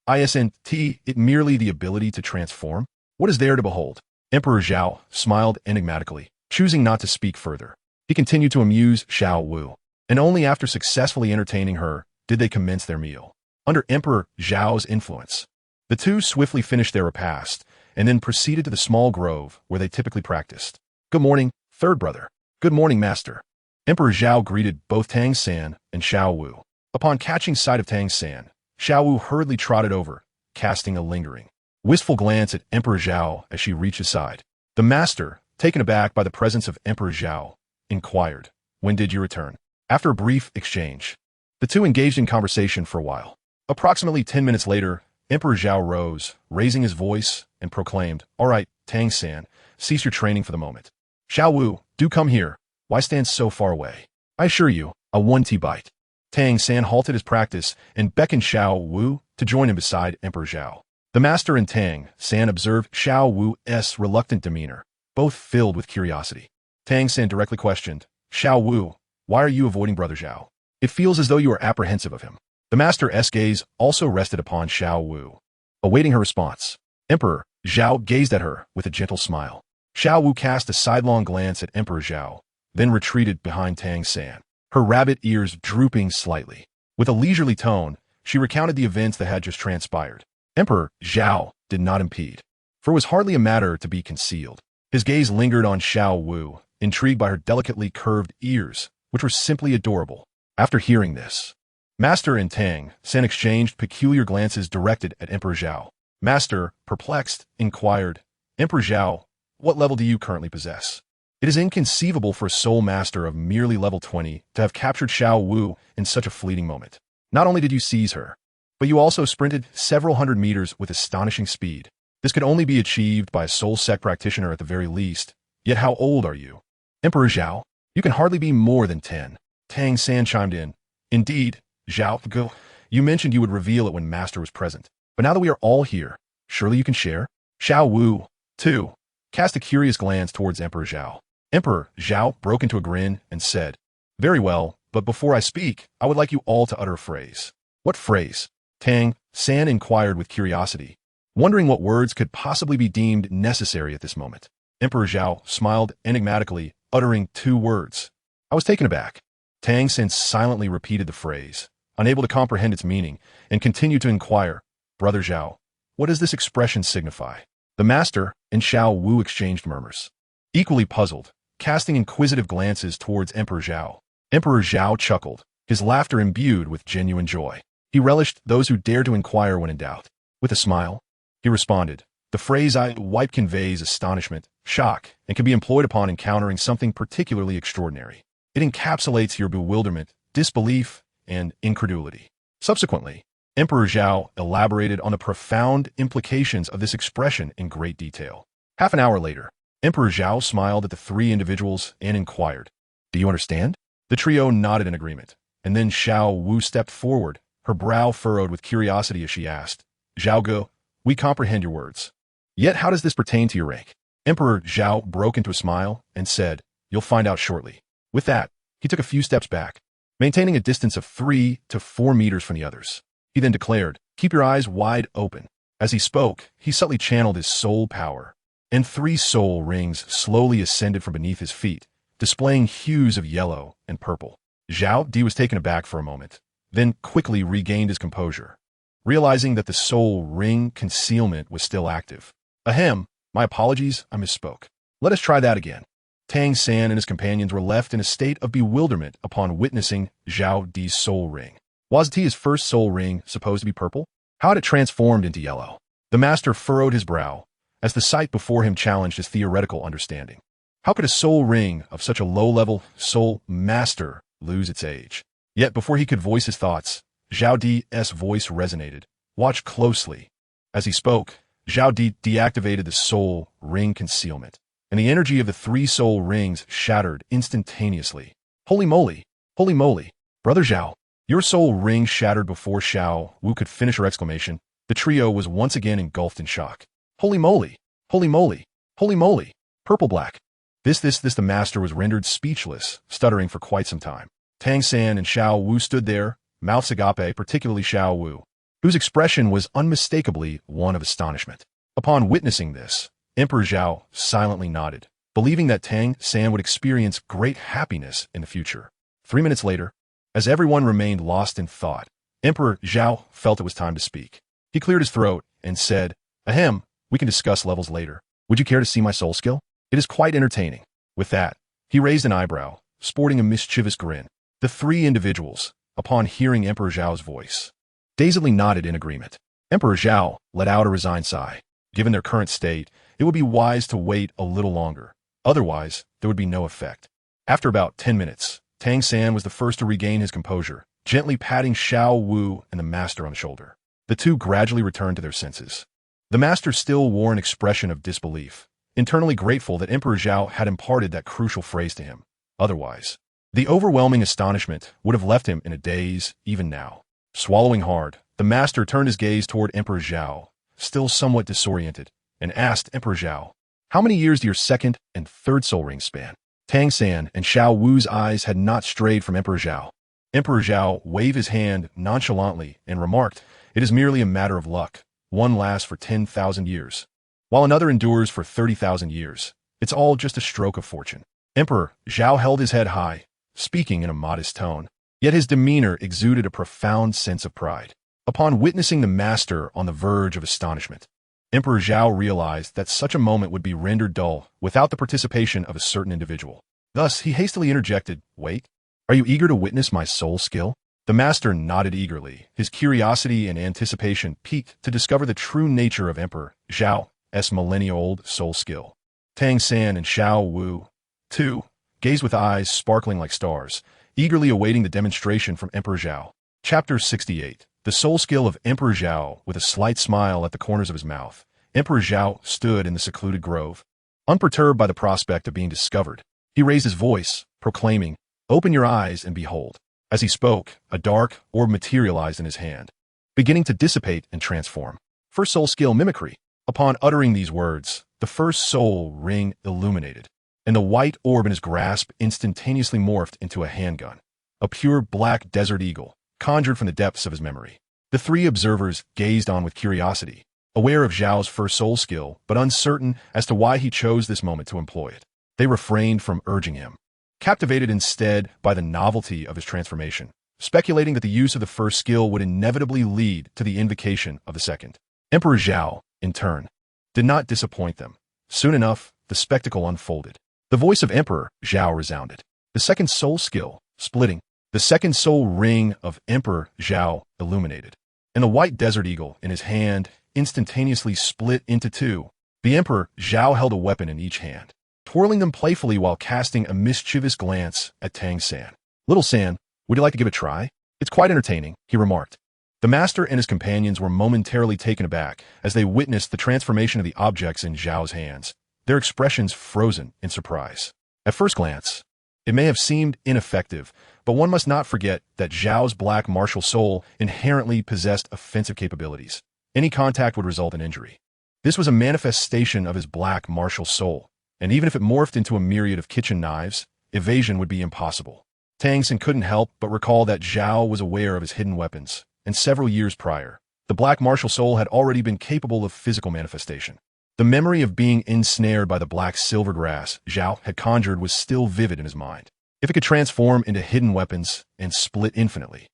"Isn't it merely the ability to transform? What is there to behold?" Emperor Zhao smiled enigmatically, choosing not to speak further. He continued to amuse Xiao Wu, and only after successfully entertaining her did they commence their meal. Under Emperor Zhao's influence, the two swiftly finished their repast and then proceeded to the small grove where they typically practiced. "Good morning, third brother." "Good morning, master." Emperor Zhao greeted both Tang San and Xiao Wu. Upon catching sight of Tang San, Xiao Wu hurriedly trotted over, casting a lingering, wistful glance at Emperor Zhao as she reached his side. The master, taken aback by the presence of Emperor Zhao, inquired, "When did you return?" After a brief exchange, the two engaged in conversation for a while. Approximately 10 minutes later, Emperor Zhao rose, raising his voice, and proclaimed, "All right, Tang San, cease your training for the moment. Xiao Wu, do come here. Why stand so far away? I assure you, a 1-tea bite." Tang San halted his practice and beckoned Xiao Wu to join him beside Emperor Zhao. The master and Tang San observed Xiao Wu's reluctant demeanor, both filled with curiosity. Tang San directly questioned, "Xiao Wu, why are you avoiding Brother Zhao? It feels as though you are apprehensive of him." The master's gaze also rested upon Xiao Wu, awaiting her response. Emperor Zhao gazed at her with a gentle smile. Xiao Wu cast a sidelong glance at Emperor Zhao, then retreated behind Tang San, her rabbit ears drooping slightly. With a leisurely tone, she recounted the events that had just transpired. Emperor Zhao did not impede, for it was hardly a matter to be concealed. His gaze lingered on Xiao Wu, intrigued by her delicately curved ears, which were simply adorable. After hearing this, Master and Tang San exchanged peculiar glances directed at Emperor Zhao. Master, perplexed, inquired, "Emperor Zhao, what level do you currently possess?" It is inconceivable for a soul master of merely level 20 to have captured Xiao Wu in such a fleeting moment. Not only did you seize her, but you also sprinted several hundred meters with astonishing speed. This could only be achieved by a soul sect practitioner at the very least. Yet how old are you? Emperor Zhao, you can hardly be more than 10. Tang San chimed in. Indeed, Zhao, go. You mentioned you would reveal it when Master was present. But now that we are all here, surely you can share? Xiao Wu, too, cast a curious glance towards Emperor Zhao. Emperor Zhao broke into a grin and said, Very well, but before I speak, I would like you all to utter a phrase. What phrase? Tang San inquired with curiosity, wondering what words could possibly be deemed necessary at this moment. Emperor Zhao smiled enigmatically, uttering 2 words. I was taken aback. Tang San silently repeated the phrase, unable to comprehend its meaning, and continued to inquire, Brother Zhao, what does this expression signify? The master and Xiao Wu exchanged murmurs, equally puzzled, casting inquisitive glances towards Emperor Zhao. Emperor Zhao chuckled, his laughter imbued with genuine joy. He relished those who dared to inquire when in doubt. With a smile, he responded, The phrase I wipe conveys astonishment, shock, and can be employed upon encountering something particularly extraordinary. It encapsulates your bewilderment, disbelief, and incredulity. Subsequently, Emperor Zhao elaborated on the profound implications of this expression in great detail. Half an hour later, Emperor Zhao smiled at the 3 individuals and inquired, Do you understand? The trio nodded in agreement, and then Xiao Wu stepped forward, her brow furrowed with curiosity as she asked, Zhao Ge, we comprehend your words. Yet how does this pertain to your rank? Emperor Zhao broke into a smile and said, You'll find out shortly. With that, he took a few steps back, maintaining a distance of 3 to 4 meters from the others. He then declared, Keep your eyes wide open. As he spoke, he subtly channeled his soul power, and 3 soul rings slowly ascended from beneath his feet, displaying hues of yellow and purple. Zhao Di was taken aback for a moment, then quickly regained his composure, realizing that the soul ring concealment was still active. Ahem, my apologies, I misspoke. Let us try that again. Tang San and his companions were left in a state of bewilderment upon witnessing Zhao Di's soul ring. Was his first soul ring supposed to be purple? How had it transformed into yellow? The master furrowed his brow, as the sight before him challenged his theoretical understanding. How could a soul ring of such a low-level soul master lose its age? Yet before he could voice his thoughts, Zhao Di's voice resonated. Watch closely. As he spoke, Zhao Di deactivated the soul ring concealment, and the energy of the 3 soul rings shattered instantaneously. Holy moly! Holy moly! Brother Zhao, your soul ring shattered before Xiao Wu could finish her exclamation. The trio was once again engulfed in shock. Holy moly! Holy moly! Holy moly! Purple black! The master was rendered speechless, stuttering for quite some time. Tang San and Xiao Wu stood there, mouths agape, particularly Xiao Wu, whose expression was unmistakably one of astonishment. Upon witnessing this, Emperor Zhao silently nodded, believing that Tang San would experience great happiness in the future. 3 minutes later, as everyone remained lost in thought, Emperor Zhao felt it was time to speak. He cleared his throat and said, Ahem, we can discuss levels later. Would you care to see my soul skill? It is quite entertaining. With that, he raised an eyebrow, sporting a mischievous grin. The 3 individuals, upon hearing Emperor Zhao's voice, dazedly nodded in agreement. Emperor Zhao let out a resigned sigh. Given their current state, it would be wise to wait a little longer. Otherwise, there would be no effect. After about 10 minutes, Tang San was the first to regain his composure, gently patting Xiao Wu and the master on the shoulder. The 2 gradually returned to their senses. The master still wore an expression of disbelief, internally grateful that Emperor Zhao had imparted that crucial phrase to him. Otherwise, the overwhelming astonishment would have left him in a daze even now. Swallowing hard, the master turned his gaze toward Emperor Zhao, still somewhat disoriented, and asked Emperor Zhao, How many years do your 2nd and 3rd soul rings span? Tang San and Xiao Wu's eyes had not strayed from Emperor Zhao. Emperor Zhao waved his hand nonchalantly and remarked, It is merely a matter of luck. One lasts for 10,000 years, while another endures for 30,000 years. It's all just a stroke of fortune. Emperor Zhao held his head high, speaking in a modest tone, yet his demeanor exuded a profound sense of pride. Upon witnessing the master on the verge of astonishment, Emperor Zhao realized that such a moment would be rendered dull without the participation of a certain individual. Thus, he hastily interjected, Wait, are you eager to witness my soul skill? The master nodded eagerly, his curiosity and anticipation piqued to discover the true nature of Emperor Zhao's millennia-old soul skill. Tang San and Xiao Wu 2. Gazed with eyes sparkling like stars, eagerly awaiting the demonstration from Emperor Zhao. Chapter 68. The soul skill of Emperor Zhao. With a slight smile at the corners of his mouth, Emperor Zhao stood in the secluded grove. Unperturbed by the prospect of being discovered, he raised his voice, proclaiming, "Open your eyes and behold." As he spoke, a dark orb materialized in his hand, beginning to dissipate and transform. First soul skill, mimicry. Upon uttering these words, the first soul ring illuminated, and the white orb in his grasp instantaneously morphed into a handgun, a pure black desert eagle, conjured from the depths of his memory. The three observers gazed on with curiosity, aware of Zhao's first soul skill, but uncertain as to why he chose this moment to employ it. They refrained from urging him, captivated instead by the novelty of his transformation, speculating that the use of the first skill would inevitably lead to the invocation of the second. Emperor Zhao, in turn, did not disappoint them. Soon enough, the spectacle unfolded. The voice of Emperor Zhao resounded. The second soul skill, splitting. The second soul ring of Emperor Zhao illuminated, and the white desert eagle in his hand instantaneously split into two. The Emperor Zhao held a weapon in each hand, twirling them playfully while casting a mischievous glance at Tang San. "Little San, would you like to give it a try? It's quite entertaining," he remarked. The master and his companions were momentarily taken aback as they witnessed the transformation of the objects in Zhao's hands, their expressions frozen in surprise. At first glance, it may have seemed ineffective, but one must not forget that Zhao's black martial soul inherently possessed offensive capabilities. Any contact would result in injury. This was a manifestation of his black martial soul, and even if it morphed into a myriad of kitchen knives, evasion would be impossible. Tang San couldn't help but recall that Zhao was aware of his hidden weapons, and several years prior, the black martial soul had already been capable of physical manifestation. The memory of being ensnared by the black silver grass Zhao had conjured was still vivid in his mind. If it could transform into hidden weapons and split infinitely.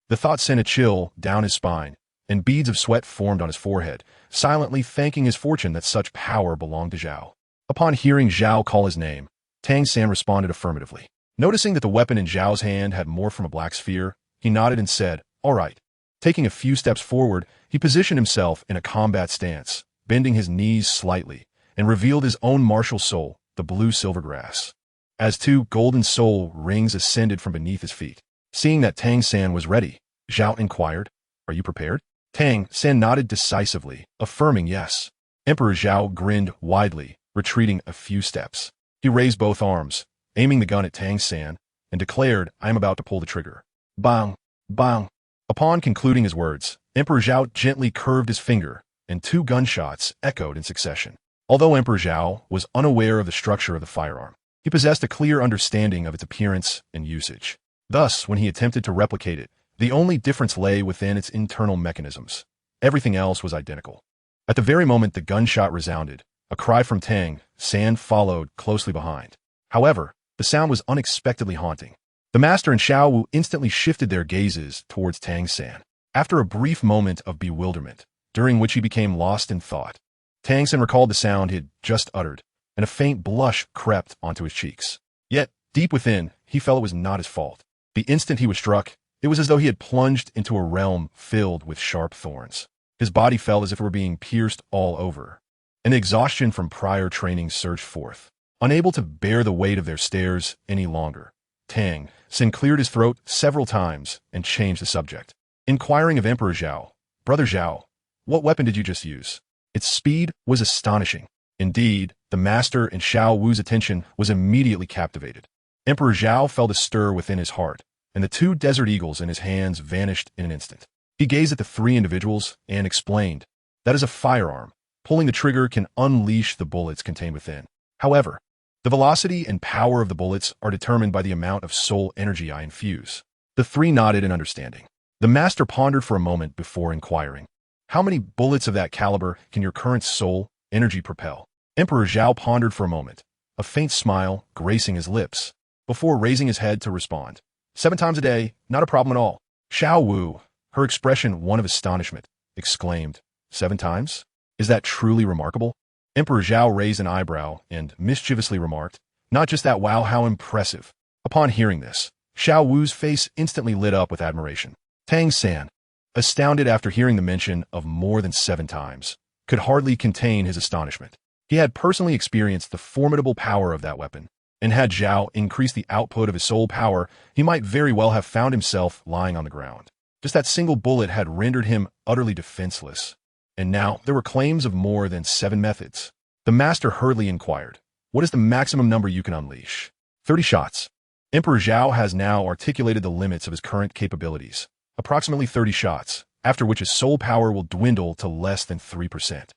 The thought sent a chill down his spine, and beads of sweat formed on his forehead, silently thanking his fortune that such power belonged to Zhao. Upon hearing Zhao call his name, Tang San responded affirmatively. Noticing that the weapon in Zhao's hand had morphed from a black sphere, he nodded and said, "All right." Taking a few steps forward, he positioned himself in a combat stance, bending his knees slightly, and revealed his own martial soul, the blue silver grass. As two golden soul rings ascended from beneath his feet. Seeing that Tang San was ready, Zhao inquired, "Are you prepared?" Tang San nodded decisively, affirming yes. Emperor Zhao grinned widely, retreating a few steps. He raised both arms, aiming the gun at Tang San, and declared, "I am about to pull the trigger." Bang! Bang! Upon concluding his words, Emperor Zhao gently curved his finger, and two gunshots echoed in succession. Although Emperor Zhao was unaware of the structure of the firearm, he possessed a clear understanding of its appearance and usage. Thus, when he attempted to replicate it, the only difference lay within its internal mechanisms. Everything else was identical. At the very moment the gunshot resounded, a cry from Tang San followed closely behind. However, the sound was unexpectedly haunting. The master and Xiao Wu instantly shifted their gazes towards Tang San. After a brief moment of bewilderment, during which he became lost in thought, Tang San recalled the sound he had just uttered, and a faint blush crept onto his cheeks. Yet, deep within, he felt it was not his fault. The instant he was struck, it was as though he had plunged into a realm filled with sharp thorns. His body felt as if it were being pierced all over, and the exhaustion from prior training surged forth. Unable to bear the weight of their stares any longer, Tang San cleared his throat several times and changed the subject. Inquiring of Emperor Zhao, "Brother Zhao, what weapon did you just use?" Its speed was astonishing. Indeed, the master and Xiao Wu's attention was immediately captivated. Emperor Zhao felt a stir within his heart, and the two desert eagles in his hands vanished in an instant. He gazed at the three individuals and explained, "That is a firearm. Pulling the trigger can unleash the bullets contained within. However, the velocity and power of the bullets are determined by the amount of soul energy I infuse." The three nodded in understanding. The master pondered for a moment before inquiring, "How many bullets of that caliber can your current soul energy propel?" Emperor Zhao pondered for a moment, a faint smile gracing his lips, before raising his head to respond. 7 times a day, not a problem at all." Xiao Wu, her expression one of astonishment, exclaimed, 7 times? Is that truly remarkable?" Emperor Zhao raised an eyebrow and mischievously remarked, "Not just that, wow, how impressive." Upon hearing this, Xiao Wu's face instantly lit up with admiration. Tang San, astounded after hearing the mention of more than 7 times, could hardly contain his astonishment. He had personally experienced the formidable power of that weapon, And had Zhao increased the output of his soul power, he might very well have found himself lying on the ground. Just that single bullet had rendered him utterly defenseless. And now there were claims of more than 7 methods. The master hurriedly inquired, "What is the maximum number you can unleash?" 30 shots. Emperor Zhao has now articulated the limits of his current capabilities. Approximately 30 shots, after which his soul power will dwindle to less than 3%.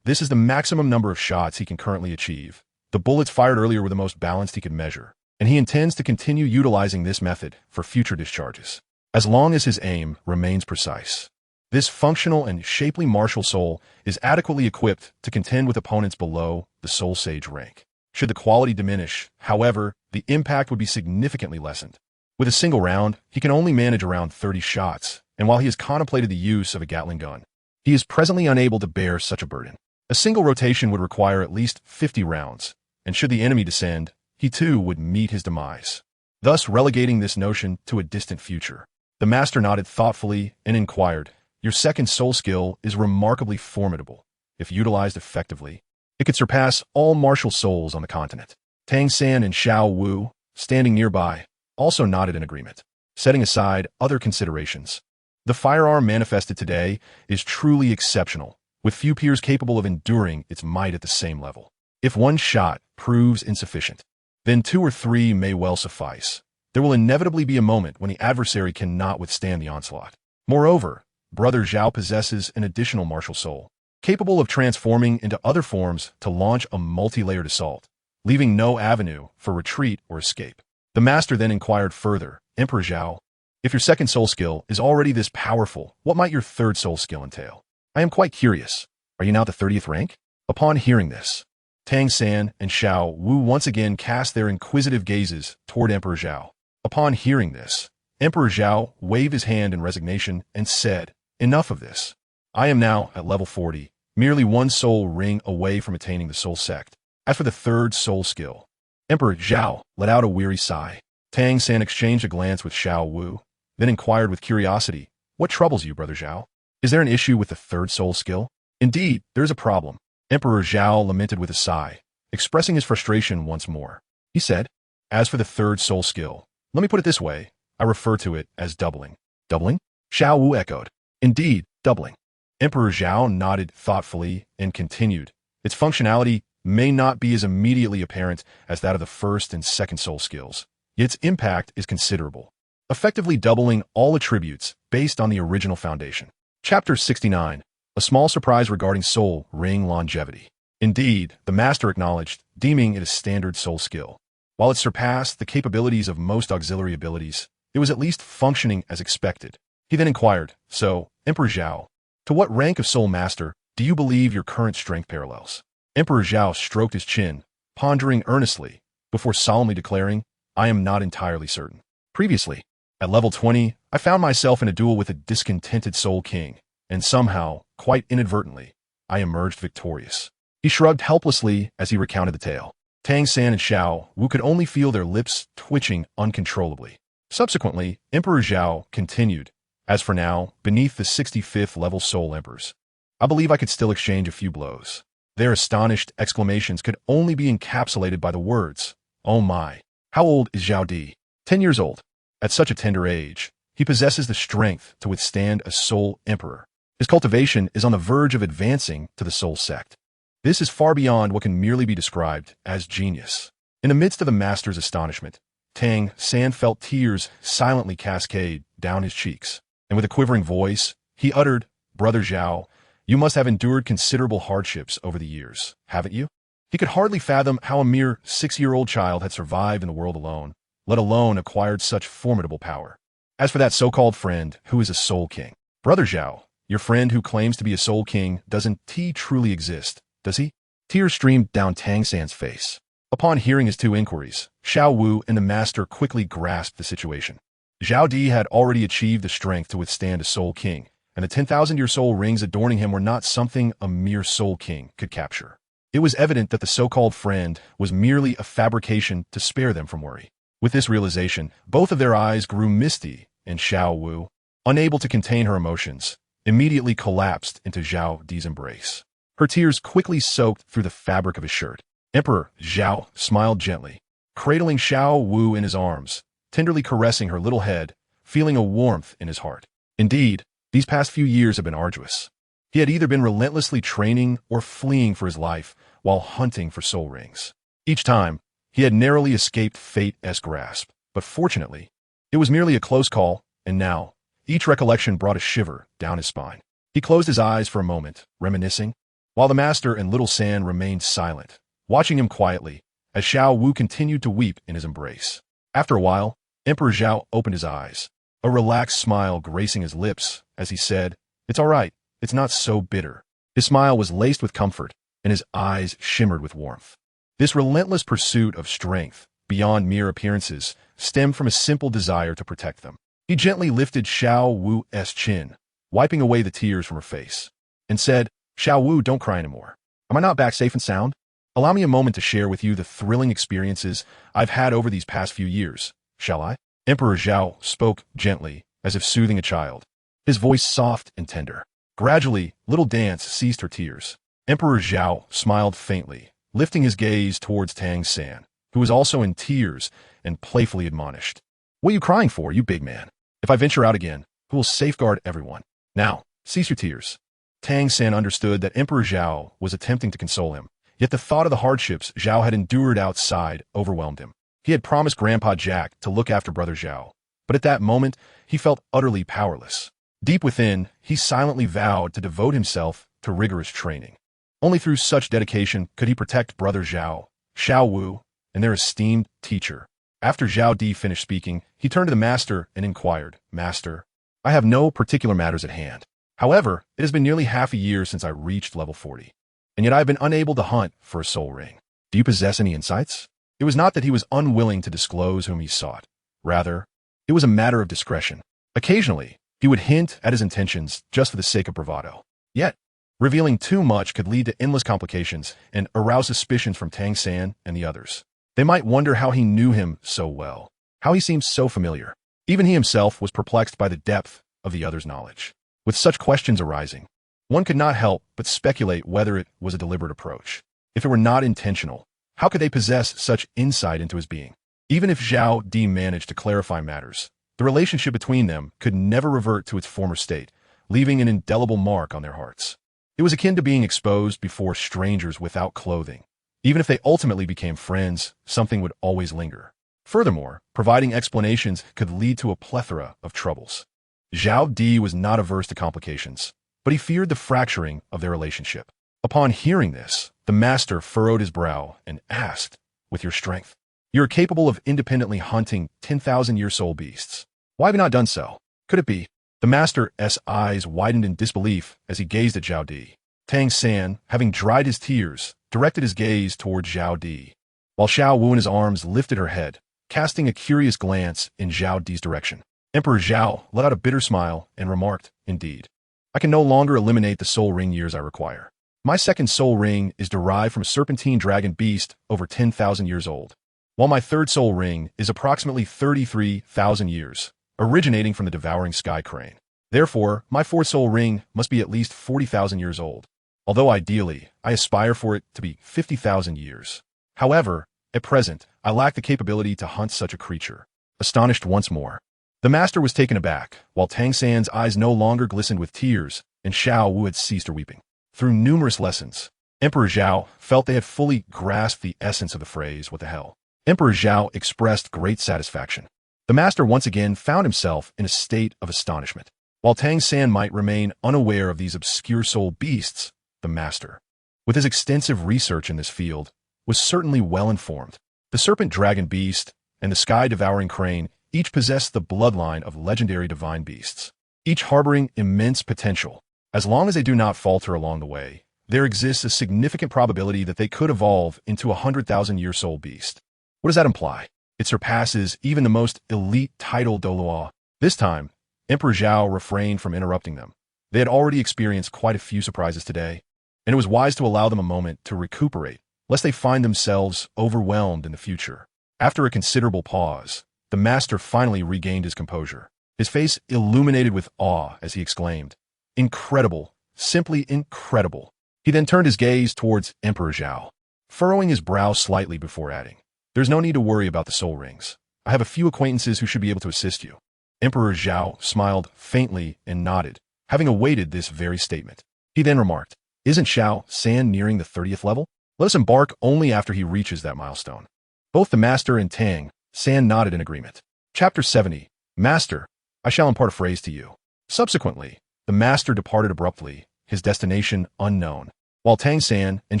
This is the maximum number of shots he can currently achieve. The bullets fired earlier were the most balanced he could measure, and he intends to continue utilizing this method for future discharges, as long as his aim remains precise. This functional and shapely martial soul is adequately equipped to contend with opponents below the Soul Sage rank. Should the quality diminish, however, the impact would be significantly lessened. With a single round, he can only manage around 30 shots, and while he has contemplated the use of a Gatling gun, he is presently unable to bear such a burden. A single rotation would require at least 50 rounds, and should the enemy descend, he too would meet his demise, thus relegating this notion to a distant future. The master nodded thoughtfully and inquired, "Your second soul skill is remarkably formidable. If utilized effectively, it could surpass all martial souls on the continent." Tang San and Xiao Wu, standing nearby, also nodded in agreement, setting aside other considerations. The firearm manifested today is truly exceptional, with few peers capable of enduring its might at the same level. If one shot proves insufficient, then 2 or 3 may well suffice. There will inevitably be a moment when the adversary cannot withstand the onslaught. Moreover, Brother Zhao possesses an additional martial soul, capable of transforming into other forms to launch a multi-layered assault, leaving no avenue for retreat or escape. The master then inquired further, "Emperor Zhao, if your second soul skill is already this powerful, what might your third soul skill entail? I am quite curious. Are you now at the 30th rank?" Upon hearing this, Tang San and Xiao Wu once again cast their inquisitive gazes toward Emperor Zhao. Upon hearing this, Emperor Zhao waved his hand in resignation and said, "Enough of this. I am now at level 40, merely 1 soul ring away from attaining the soul sect. As for the third soul skill..." Emperor Zhao let out a weary sigh. Tang San exchanged a glance with Xiao Wu, then inquired with curiosity, "What troubles you, Brother Zhao? Is there an issue with the third soul skill?" "Indeed, there is a problem." Emperor Zhao lamented with a sigh, expressing his frustration once more. He said, "As for the third soul skill, let me put it this way. I refer to it as doubling." "Doubling?" Xiao Wu echoed. "Indeed, doubling." Emperor Zhao nodded thoughtfully and continued, "Its functionality may not be as immediately apparent as that of the first and second soul skills, yet its impact is considerable, effectively doubling all attributes based on the original foundation." Chapter 69. A small surprise regarding soul ring longevity. Indeed, the master acknowledged, deeming it a standard soul skill. While it surpassed the capabilities of most auxiliary abilities, it was at least functioning as expected. He then inquired, "So, Emperor Zhao, to what rank of soul master do you believe your current strength parallels?" Emperor Zhao stroked his chin, pondering earnestly, before solemnly declaring, "I am not entirely certain. Previously, at level 20, I found myself in a duel with a discontented soul king, and somehow, quite inadvertently, I emerged victorious." He shrugged helplessly as he recounted the tale. Tang San and Xiao Wu could only feel their lips twitching uncontrollably. Subsequently, Emperor Zhao continued, "As for now, beneath the 65th level soul emperors, I believe I could still exchange a few blows." Their astonished exclamations could only be encapsulated by the words, "Oh my." How old is Zhao Di? 10 years old. At such a tender age, he possesses the strength to withstand a soul emperor. His cultivation is on the verge of advancing to the soul sect. This is far beyond what can merely be described as genius. In the midst of the master's astonishment, Tang San felt tears silently cascade down his cheeks, and with a quivering voice, he uttered, "Brother Zhao, you must have endured considerable hardships over the years, haven't you?" He could hardly fathom how a mere 6-year-old child had survived in the world alone, let alone acquired such formidable power. As for that so-called friend who is a soul king, Brother Zhao, your friend who claims to be a soul king doesn't truly exist, does he? Tears streamed down Tang San's face. Upon hearing his 2 inquiries, Xiao Wu and the master quickly grasped the situation. Zhao Di had already achieved the strength to withstand a soul king, and the 10,000-year soul rings adorning him were not something a mere soul king could capture. It was evident that the so-called friend was merely a fabrication to spare them from worry. With this realization, both of their eyes grew misty, and Xiao Wu, unable to contain her emotions, immediately collapsed into Zhao Di's embrace. Her tears quickly soaked through the fabric of his shirt. Emperor Zhao smiled gently, cradling Xiao Wu in his arms, tenderly caressing her little head, feeling a warmth in his heart. Indeed, these past few years have been arduous. He had either been relentlessly training or fleeing for his life while hunting for soul rings. Each time, he had narrowly escaped fate's grasp, but fortunately, it was merely a close call, and now, each recollection brought a shiver down his spine. He closed his eyes for a moment, reminiscing, while the master and little San remained silent, watching him quietly, as Xiao Wu continued to weep in his embrace. After a while, Emperor Zhao opened his eyes, a relaxed smile gracing his lips, as he said, "It's all right, it's not so bitter." His smile was laced with comfort, and his eyes shimmered with warmth. This relentless pursuit of strength, beyond mere appearances, stemmed from a simple desire to protect them. He gently lifted Xiao Wu's chin, wiping away the tears from her face, and said, "Xiao Wu, don't cry anymore. Am I not back safe and sound? Allow me a moment to share with you the thrilling experiences I've had over these past few years, shall I?" Emperor Zhao spoke gently, as if soothing a child, his voice soft and tender. Gradually, little Dance ceased her tears. Emperor Zhao smiled faintly, lifting his gaze towards Tang San, who was also in tears, and playfully admonished, "What are you crying for, you big man? If I venture out again, who will safeguard everyone? Now, cease your tears." Tang San understood that Emperor Zhao was attempting to console him, yet the thought of the hardships Zhao had endured outside overwhelmed him. He had promised Grandpa Jack to look after Brother Zhao, but at that moment, he felt utterly powerless. Deep within, he silently vowed to devote himself to rigorous training. Only through such dedication could he protect Brother Zhao, Xiao Wu, and their esteemed teacher. After Zhao Di finished speaking, he turned to the master and inquired, "Master, I have no particular matters at hand. However, it has been nearly half a year since I reached level 40, and yet I have been unable to hunt for a soul ring. Do you possess any insights?" It was not that he was unwilling to disclose whom he sought. Rather, it was a matter of discretion. Occasionally, he would hint at his intentions just for the sake of bravado. Yet, revealing too much could lead to endless complications and arouse suspicions from Tang San and the others. They might wonder how he knew him so well, how he seemed so familiar. Even he himself was perplexed by the depth of the other's knowledge. With such questions arising, one could not help but speculate whether it was a deliberate approach. If it were not intentional, how could they possess such insight into his being? Even if Zhao Di managed to clarify matters, the relationship between them could never revert to its former state, leaving an indelible mark on their hearts. It was akin to being exposed before strangers without clothing. Even if they ultimately became friends, something would always linger. Furthermore, providing explanations could lead to a plethora of troubles. Zhao Di was not averse to complications, but he feared the fracturing of their relationship. Upon hearing this, the master furrowed his brow and asked, "With your strength, you are capable of independently hunting 10,000-year soul beasts. Why have you not done so? Could it be?" The master's eyes widened in disbelief as he gazed at Zhao Di. Tang San, having dried his tears, directed his gaze towards Zhao Di, while Xiao Wu in his arms lifted her head, casting a curious glance in Zhao Di's direction. Emperor Zhao let out a bitter smile and remarked, "Indeed, I can no longer eliminate the soul ring years I require. My second soul ring is derived from a serpentine dragon beast over 10,000 years old, while my third soul ring is approximately 33,000 years, originating from the devouring sky crane. Therefore, my fourth soul ring must be at least 40,000 years old, although ideally, I aspire for it to be 50,000 years. However, at present, I lack the capability to hunt such a creature." Astonished once more, the master was taken aback, while Tang San's eyes no longer glistened with tears, and Xiao Wu had ceased her weeping. Through numerous lessons, Emperor Zhao felt they had fully grasped the essence of the phrase, "What the hell?" Emperor Zhao expressed great satisfaction. The master once again found himself in a state of astonishment. While Tang San might remain unaware of these obscure soul beasts, the master, with his extensive research in this field, was certainly well informed. The serpent dragon beast and the sky-devouring crane each possessed the bloodline of legendary divine beasts, each harboring immense potential. As long as they do not falter along the way, there exists a significant probability that they could evolve into a 100,000-year soul beast. What does that imply? It surpasses even the most elite title Douluo. This time, Emperor Zhao refrained from interrupting them. They had already experienced quite a few surprises today, and it was wise to allow them a moment to recuperate, lest they find themselves overwhelmed in the future. After a considerable pause, the master finally regained his composure, his face illuminated with awe as he exclaimed, "Incredible, simply incredible." He then turned his gaze towards Emperor Zhao, furrowing his brow slightly before adding, There's no need to worry about the soul rings. I have a few acquaintances who should be able to assist you. Emperor Zhao smiled faintly and nodded, having awaited this very statement. He then remarked, "Isn't Xiao San nearing the 30th level? Let us embark only after he reaches that milestone." Both the master and Tang San nodded in agreement. Chapter 70. Master, I shall impart a phrase to you. Subsequently, the master departed abruptly, his destination unknown, while Tang San and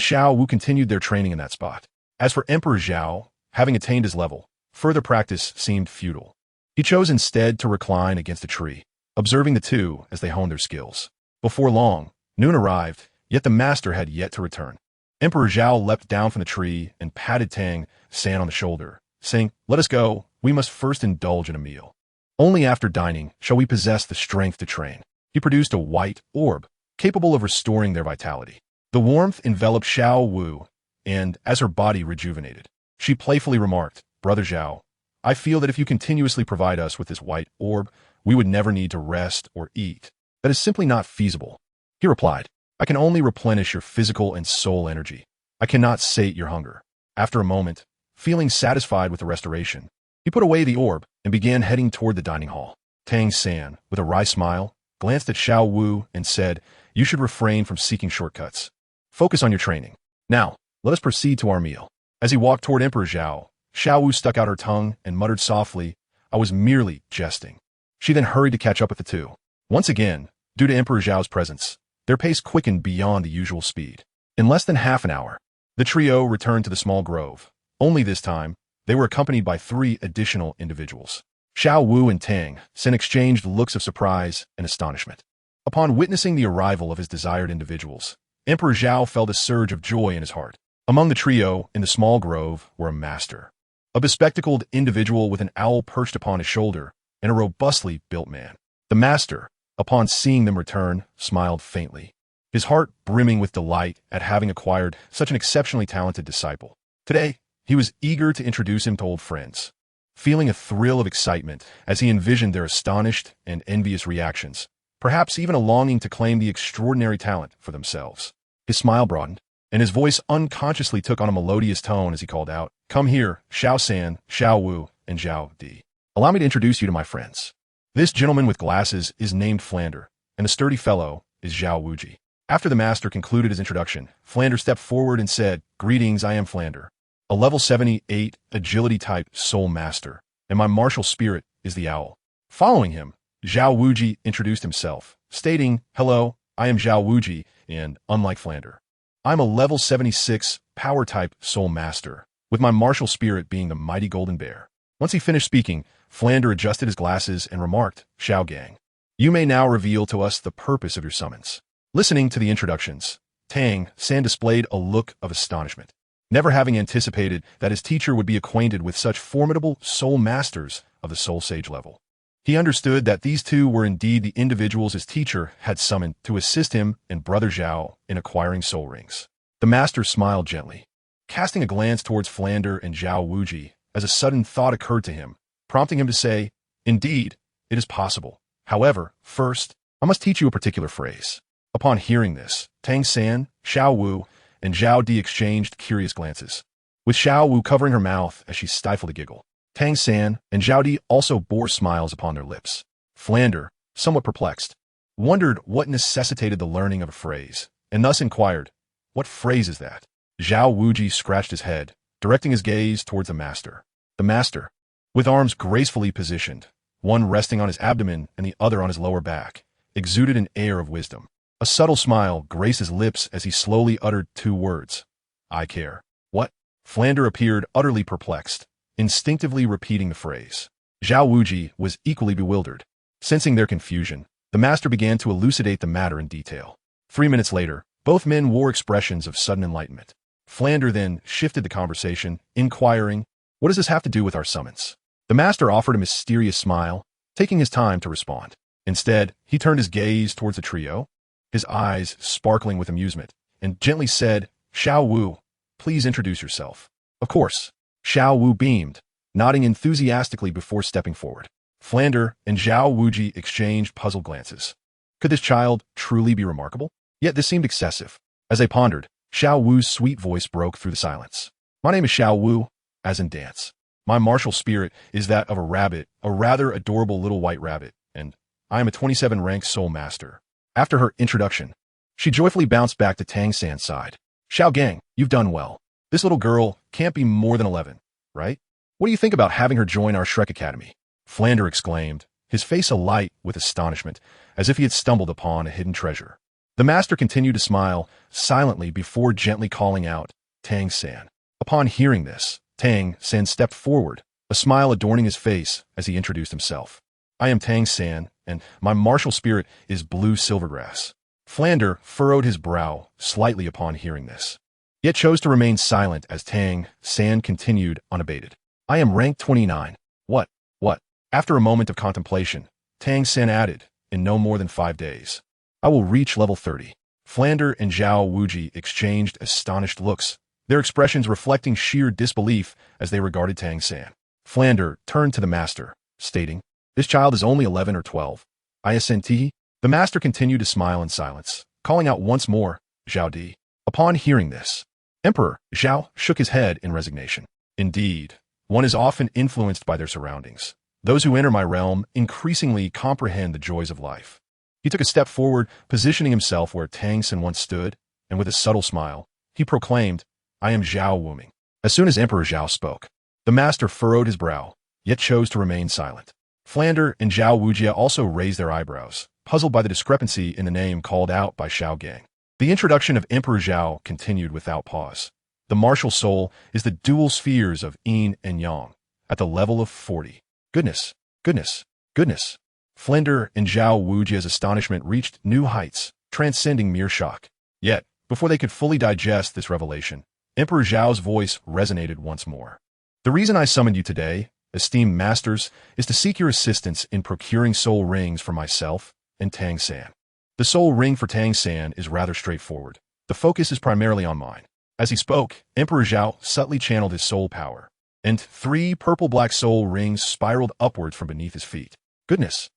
Xiao Wu continued their training in that spot. As for Emperor Zhao, having attained his level, further practice seemed futile. He chose instead to recline against a tree, observing the two as they honed their skills. Before long, noon arrived, yet the master had yet to return. Emperor Zhao leapt down from the tree and patted Tang San on the shoulder, saying, "Let us go, we must first indulge in a meal. Only after dining shall we possess the strength to train." He produced a white orb, capable of restoring their vitality. The warmth enveloped Xiao Wu, and as her body rejuvenated, she playfully remarked, "Brother Zhao, I feel that if you continuously provide us with this white orb, we would never need to rest or eat. That is simply not feasible." He replied, "I can only replenish your physical and soul energy. I cannot sate your hunger." After a moment, feeling satisfied with the restoration, he put away the orb and began heading toward the dining hall. Tang San, with a wry smile, glanced at Xiao Wu and said, "You should refrain from seeking shortcuts. Focus on your training. Now, let us proceed to our meal." As he walked toward Emperor Zhao, Xiao Wu stuck out her tongue and muttered softly, "I was merely jesting." She then hurried to catch up with the two. Once again, due to Emperor Zhao's presence, their pace quickened beyond the usual speed. In less than half an hour, the trio returned to the small grove. Only this time, they were accompanied by 3 additional individuals. Xiao Wu and Tang San exchanged looks of surprise and astonishment. Upon witnessing the arrival of his desired individuals, Emperor Zhao felt a surge of joy in his heart. Among the trio in the small grove were a master, a bespectacled individual with an owl perched upon his shoulder, and a robustly built man. The master, upon seeing them return, smiled faintly, his heart brimming with delight at having acquired such an exceptionally talented disciple. Today, he was eager to introduce him to old friends, feeling a thrill of excitement as he envisioned their astonished and envious reactions, perhaps even a longing to claim the extraordinary talent for themselves. His smile broadened, and his voice unconsciously took on a melodious tone as he called out, "Come here, Xiao San, Xiao Wu, and Zhao Di. Allow me to introduce you to my friends. This gentleman with glasses is named Flander, and the sturdy fellow is Zhao Wuji." After the master concluded his introduction, Flander stepped forward and said, "Greetings, I am Flander, a level 78 agility-type soul master, and my martial spirit is the owl." Following him, Zhao Wuji introduced himself, stating, "Hello, I am Zhao Wuji, and unlike Flander, I'm a level 76 power-type soul master, with my martial spirit being the mighty golden bear." Once he finished speaking, Flander adjusted his glasses and remarked, "Xiao Gang, you may now reveal to us the purpose of your summons." Listening to the introductions, Tang San displayed a look of astonishment, never having anticipated that his teacher would be acquainted with such formidable soul masters of the soul sage level. He understood that these two were indeed the individuals his teacher had summoned to assist him and Brother Zhao in acquiring soul rings. The master smiled gently, casting a glance towards Flander and Zhao Wuji as a sudden thought occurred to him, prompting him to say, "Indeed, it is possible. However, first, I must teach you a particular phrase." Upon hearing this, Tang San, Xiao Wu, and Zhao Di exchanged curious glances, with Xiao Wu covering her mouth as she stifled a giggle. Tang San and Zhao Di also bore smiles upon their lips. Flander, somewhat perplexed, wondered what necessitated the learning of a phrase, and thus inquired, "What phrase is that?" Zhao Wuji scratched his head, directing his gaze towards the master. The master, with arms gracefully positioned, one resting on his abdomen and the other on his lower back, exuded an air of wisdom. A subtle smile graced his lips as he slowly uttered 2 words, "I care." "What?" Flander appeared utterly perplexed, instinctively repeating the phrase. Zhao Wuji was equally bewildered. Sensing their confusion, the master began to elucidate the matter in detail. 3 minutes later, both men wore expressions of sudden enlightenment. Flander then shifted the conversation, inquiring, "What does this have to do with our summons?" The master offered a mysterious smile, taking his time to respond. Instead, he turned his gaze towards the trio, his eyes sparkling with amusement, and gently said, "Xiao Wu, please introduce yourself." "Of course." Xiao Wu beamed, nodding enthusiastically before stepping forward. Flander and Zhao Wuji exchanged puzzled glances. Could this child truly be remarkable? Yet this seemed excessive. As they pondered, Xiao Wu's sweet voice broke through the silence. "My name is Xiao Wu. as in dance. My martial spirit is that of a rabbit, a rather adorable little white rabbit, and I am a 27 rank soul master. After her introduction, she joyfully bounced back to Tang San's side. Xiao Gang, you've done well. This little girl can't be more than 11, right? What do you think about having her join our Shrek Academy? Flander exclaimed, his face alight with astonishment, as if he had stumbled upon a hidden treasure. The master continued to smile silently before gently calling out, Tang San. Upon hearing this, Tang San stepped forward, a smile adorning his face as he introduced himself. I am Tang San, and my martial spirit is Blue Silvergrass. Flander furrowed his brow slightly upon hearing this, yet chose to remain silent as Tang San continued unabated. I am rank 29. What? After a moment of contemplation, Tang San added, in no more than 5 days, I will reach level 30. Flander and Zhao Wuji exchanged astonished looks, their expressions reflecting sheer disbelief as they regarded Tang San. Flander turned to the master, stating, this child is only 11 or 12. I assent. The master continued to smile in silence, calling out once more, Zhao Di. Upon hearing this, Emperor Zhao shook his head in resignation. Indeed, one is often influenced by their surroundings. Those who enter my realm increasingly comprehend the joys of life. He took a step forward, positioning himself where Tang San once stood, and with a subtle smile, he proclaimed, I am Zhao Wuming. As soon as Emperor Zhao spoke, the master furrowed his brow, yet chose to remain silent. Flander and Zhao Wujia also raised their eyebrows, puzzled by the discrepancy in the name called out by Xiao Gang. The introduction of Emperor Zhao continued without pause. The martial soul is the dual spheres of yin and yang, at the level of 40. Goodness. Flander and Zhao Wujia's astonishment reached new heights, transcending mere shock. Yet, before they could fully digest this revelation, Emperor Zhao's voice resonated once more. The reason I summoned you today, esteemed masters, is to seek your assistance in procuring soul rings for myself and Tang San. The soul ring for Tang San is rather straightforward. The focus is primarily on mine. As he spoke, Emperor Zhao subtly channeled his soul power, and 3 purple-black soul rings spiraled upwards from beneath his feet. Goodness.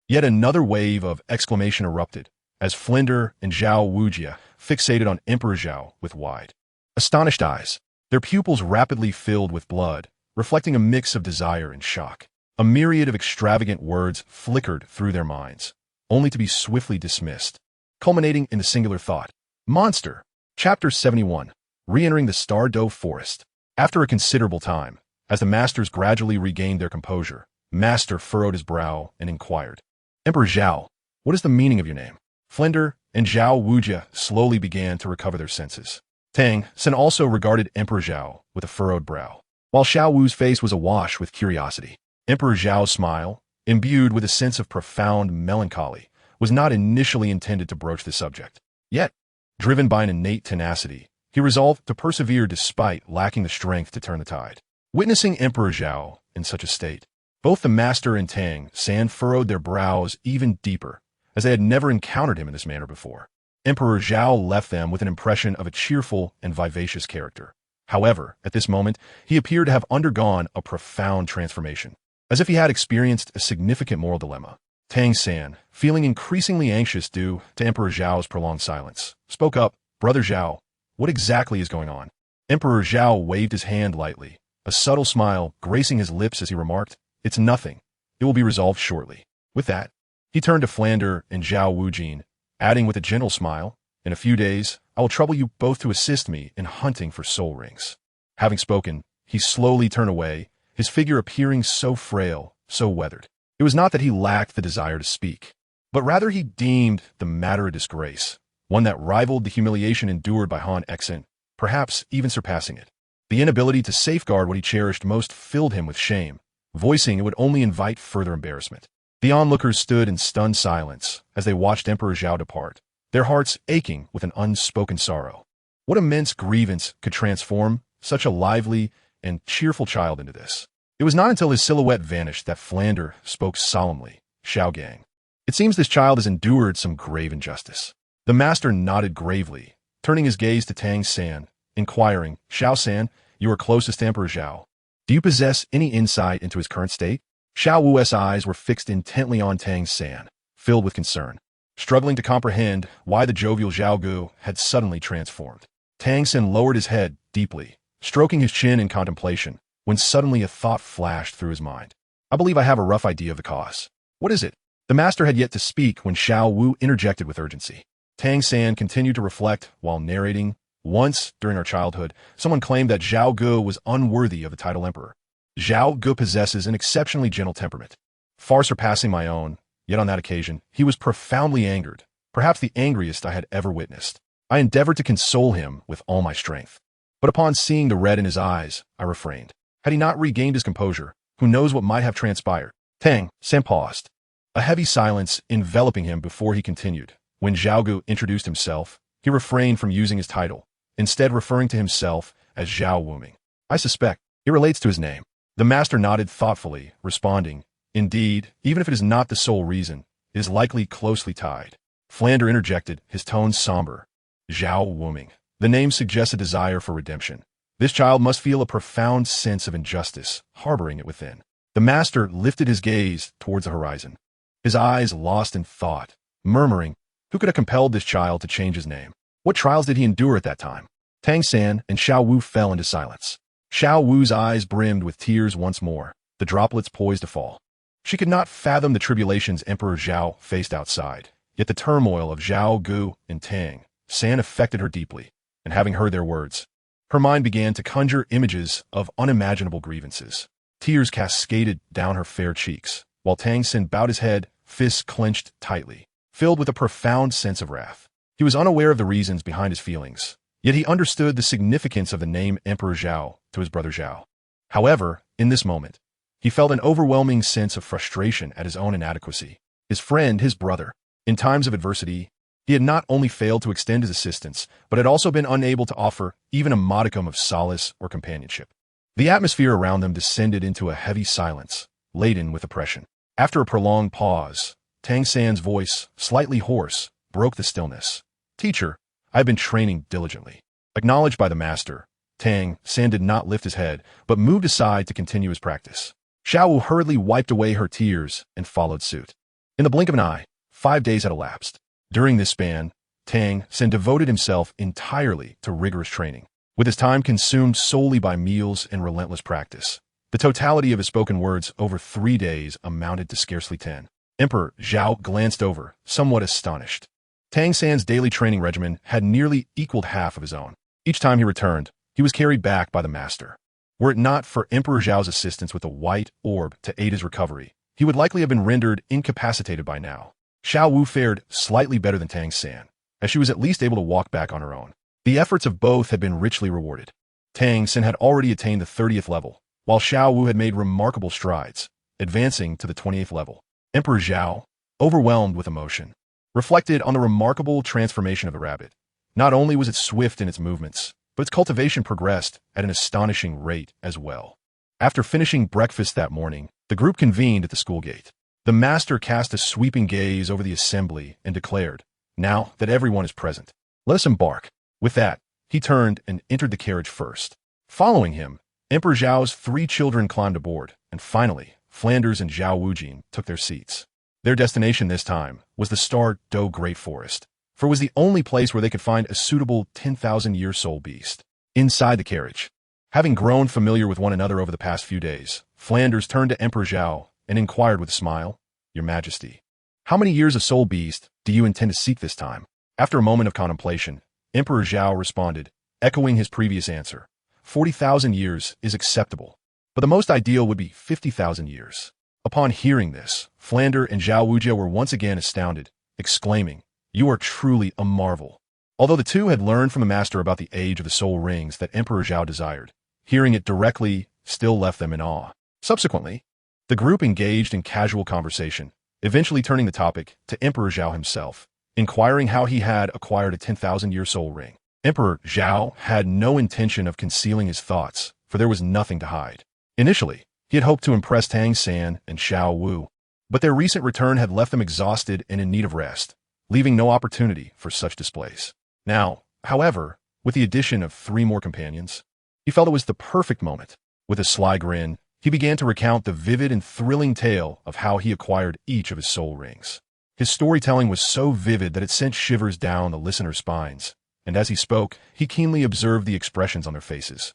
Yet another wave of exclamation erupted, as Flander and Zhao Wujia fixated on Emperor Zhao with wide, astonished eyes. Their pupils rapidly filled with blood, reflecting a mix of desire and shock. A myriad of extravagant words flickered through their minds, only to be swiftly dismissed, culminating in the singular thought, Monster! Chapter 71. Re-entering the Star Dove Forest. After a considerable time, as the masters gradually regained their composure, Master furrowed his brow and inquired, Emperor Zhao, what is the meaning of your name? Flander and Zhao Wujia slowly began to recover their senses. Tang San also regarded Emperor Zhao with a furrowed brow, while Xiao Wu's face was awash with curiosity. Emperor Zhao's smile, imbued with a sense of profound melancholy, was not initially intended to broach the subject. Yet, driven by an innate tenacity, he resolved to persevere despite lacking the strength to turn the tide. Witnessing Emperor Zhao in such a state, both the master and Tang San furrowed their brows even deeper, as they had never encountered him in this manner before. Emperor Zhao left them with an impression of a cheerful and vivacious character. However, at this moment, he appeared to have undergone a profound transformation, as if he had experienced a significant moral dilemma. Tang San, feeling increasingly anxious due to Emperor Zhao's prolonged silence, spoke up, Brother Zhao, what exactly is going on? Emperor Zhao waved his hand lightly, a subtle smile gracing his lips as he remarked, It's nothing. It will be resolved shortly. With that, he turned to Flander and Zhao Wujin, adding with a gentle smile, In a few days, I will trouble you both to assist me in hunting for soul rings. Having spoken, he slowly turned away, his figure appearing so frail, so weathered. It was not that he lacked the desire to speak, but rather he deemed the matter a disgrace, one that rivaled the humiliation endured by Han Exen, perhaps even surpassing it. The inability to safeguard what he cherished most filled him with shame, voicing it would only invite further embarrassment. The onlookers stood in stunned silence as they watched Emperor Zhao depart, their hearts aching with an unspoken sorrow. What immense grievance could transform such a lively and cheerful child into this? It was not until his silhouette vanished that Flander spoke solemnly, Xiao Gang. It seems this child has endured some grave injustice. The master nodded gravely, turning his gaze to Tang San, inquiring, Xiao San, you are closest to Emperor Zhao. Do you possess any insight into his current state? Xiao Wu's eyes were fixed intently on Tang San, filled with concern, struggling to comprehend why the jovial Zhao Gu had suddenly transformed. Tang San lowered his head deeply, stroking his chin in contemplation, when suddenly a thought flashed through his mind. I believe I have a rough idea of the cause. What is it? The master had yet to speak when Zhao Wu interjected with urgency. Tang San continued to reflect while narrating. Once, during our childhood, someone claimed that Zhao Gu was unworthy of the title emperor. Zhao Gu possesses an exceptionally gentle temperament, far surpassing my own, yet on that occasion, he was profoundly angered, perhaps the angriest I had ever witnessed. I endeavored to console him with all my strength. But upon seeing the red in his eyes, I refrained. Had he not regained his composure, who knows what might have transpired? Tang San paused, a heavy silence enveloping him before he continued. When Zhao Gu introduced himself, he refrained from using his title, instead referring to himself as Zhao Wuming. I suspect it relates to his name. The master nodded thoughtfully, responding, Indeed, even if it is not the sole reason, it is likely closely tied. Flander interjected, his tone somber. Zhao Wuming. The name suggests a desire for redemption. This child must feel a profound sense of injustice, harboring it within. The master lifted his gaze towards the horizon, his eyes lost in thought, murmuring, who could have compelled this child to change his name? What trials did he endure at that time? Tang San and Xiao Wu fell into silence. Xiao Wu's eyes brimmed with tears once more, the droplets poised to fall. She could not fathom the tribulations Emperor Zhao faced outside, yet the turmoil of Zhao Gu and Tang San affected her deeply, and having heard their words, her mind began to conjure images of unimaginable grievances. Tears cascaded down her fair cheeks, while Tang San bowed his head, fists clenched tightly, filled with a profound sense of wrath. He was unaware of the reasons behind his feelings, yet he understood the significance of the name Emperor Zhao to his brother Zhao. However, in this moment, he felt an overwhelming sense of frustration at his own inadequacy. His friend, his brother, in times of adversity, he had not only failed to extend his assistance, but had also been unable to offer even a modicum of solace or companionship. The atmosphere around them descended into a heavy silence, laden with oppression. After a prolonged pause, Tang San's voice, slightly hoarse, broke the stillness. Teacher, I have been training diligently. Acknowledged by the master, Tang San did not lift his head, but moved aside to continue his practice. Xiao Wu hurriedly wiped away her tears and followed suit. In the blink of an eye, 5 days had elapsed. During this span, Tang San devoted himself entirely to rigorous training, with his time consumed solely by meals and relentless practice. The totality of his spoken words over 3 days amounted to scarcely 10. Emperor Zhao glanced over, somewhat astonished. Tang San's daily training regimen had nearly equaled half of his own. Each time he returned, he was carried back by the master. Were it not for Emperor Zhao's assistance with a white orb to aid his recovery, he would likely have been rendered incapacitated by now. Xiao Wu fared slightly better than Tang San, as she was at least able to walk back on her own. The efforts of both had been richly rewarded. Tang San had already attained the 30th level, while Xiao Wu had made remarkable strides, advancing to the 28th level. Emperor Zhao, overwhelmed with emotion, reflected on the remarkable transformation of the rabbit. Not only was it swift in its movements, but its cultivation progressed at an astonishing rate as well. After finishing breakfast that morning, the group convened at the school gate. The master cast a sweeping gaze over the assembly and declared, Now that everyone is present, let us embark. With that, he turned and entered the carriage first. Following him, Emperor Zhao's 3 children climbed aboard, and finally, Flanders and Zhao Wujin took their seats. Their destination this time was the Star Do Great Forest, for it was the only place where they could find a suitable 10,000-year soul beast. Inside the carriage, having grown familiar with one another over the past few days, Flanders turned to Emperor Zhao and inquired with a smile, Your Majesty, how many years of soul beast do you intend to seek this time? After a moment of contemplation, Emperor Zhao responded, echoing his previous answer, 40,000 years is acceptable, but the most ideal would be 50,000 years. Upon hearing this, Flander and Zhao Wujia were once again astounded, exclaiming, You are truly a marvel. Although the two had learned from the master about the age of the soul rings that Emperor Zhao desired, hearing it directly still left them in awe. Subsequently, the group engaged in casual conversation, eventually turning the topic to Emperor Zhao himself, inquiring how he had acquired a 10,000-year soul ring. Emperor Zhao had no intention of concealing his thoughts, for there was nothing to hide. Initially, he had hoped to impress Tang San and Xiao Wu, but their recent return had left them exhausted and in need of rest, leaving no opportunity for such displays. Now, however, with the addition of 3 more companions, he felt it was the perfect moment. With a sly grin, he began to recount the vivid and thrilling tale of how he acquired each of his soul rings. His storytelling was so vivid that it sent shivers down the listeners' spines, and as he spoke, he keenly observed the expressions on their faces.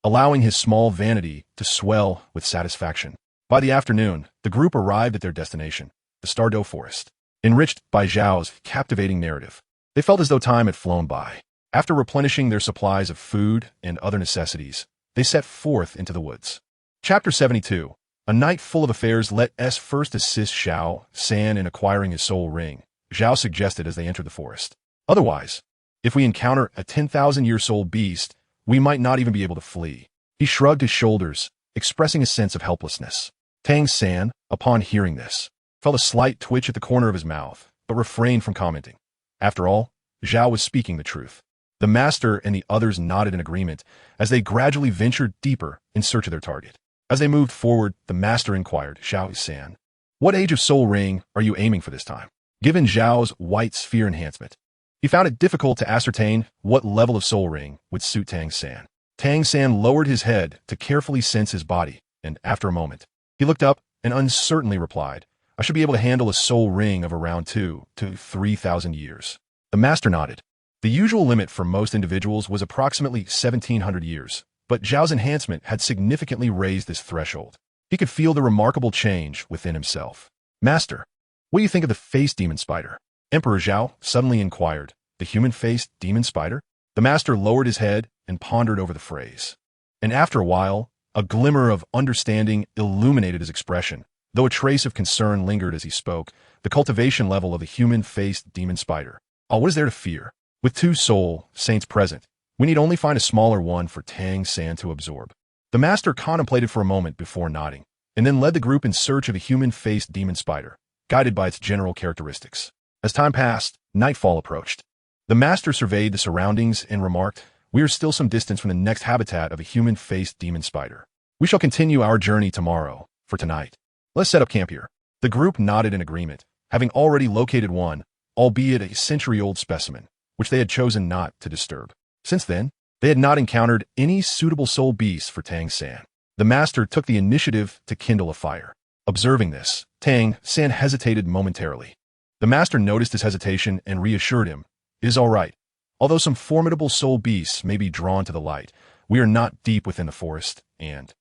allowing his small vanity to swell with satisfaction. By the afternoon, the group arrived at their destination, the Stardow Forest. Enriched by Zhao's captivating narrative, they felt as though time had flown by. After replenishing their supplies of food and other necessities, they set forth into the woods. Chapter 72. A night full of affairs. Let us first assist Zhao San in acquiring his soul ring, Zhao suggested as they entered the forest. Otherwise, if we encounter a 10,000-year soul beast, we might not even be able to flee. He shrugged his shoulders, expressing a sense of helplessness. Tang San, upon hearing this, felt a slight twitch at the corner of his mouth, but refrained from commenting. After all, Zhao was speaking the truth. The master and the others nodded in agreement as they gradually ventured deeper in search of their target. As they moved forward, the master inquired, Zhao San, what age of soul ring are you aiming for this time? Given Zhao's white sphere enhancement, he found it difficult to ascertain what level of soul ring would suit Tang San. Tang San lowered his head to carefully sense his body, and after a moment, he looked up and uncertainly replied, I should be able to handle a soul ring of around 2,000 to 3,000 years. The master nodded. The usual limit for most individuals was approximately 1,700 years, but Zhao's enhancement had significantly raised this threshold. He could feel the remarkable change within himself. Master, what do you think of the face demon spider? Emperor Zhao suddenly inquired. The human-faced demon spider? The master lowered his head and pondered over the phrase. And after a while, a glimmer of understanding illuminated his expression. Though a trace of concern lingered as he spoke, the cultivation level of the human-faced demon spider. Oh, what is there to fear? With 2 soul saints present, we need only find a smaller one for Tang San to absorb. The master contemplated for a moment before nodding, and then led the group in search of a human-faced demon spider, guided by its general characteristics. As time passed, nightfall approached. The master surveyed the surroundings and remarked, we are still some distance from the next habitat of a human-faced demon spider. We shall continue our journey tomorrow. For tonight, let's set up camp here. The group nodded in agreement, having already located one, albeit a century-old specimen, which they had chosen not to disturb. Since then, they had not encountered any suitable soul beasts for Tang San. The master took the initiative to kindle a fire. Observing this, Tang San hesitated momentarily. The master noticed his hesitation and reassured him, it is all right. Although some formidable soul beasts may be drawn to the light, we are not deep within the forest, and...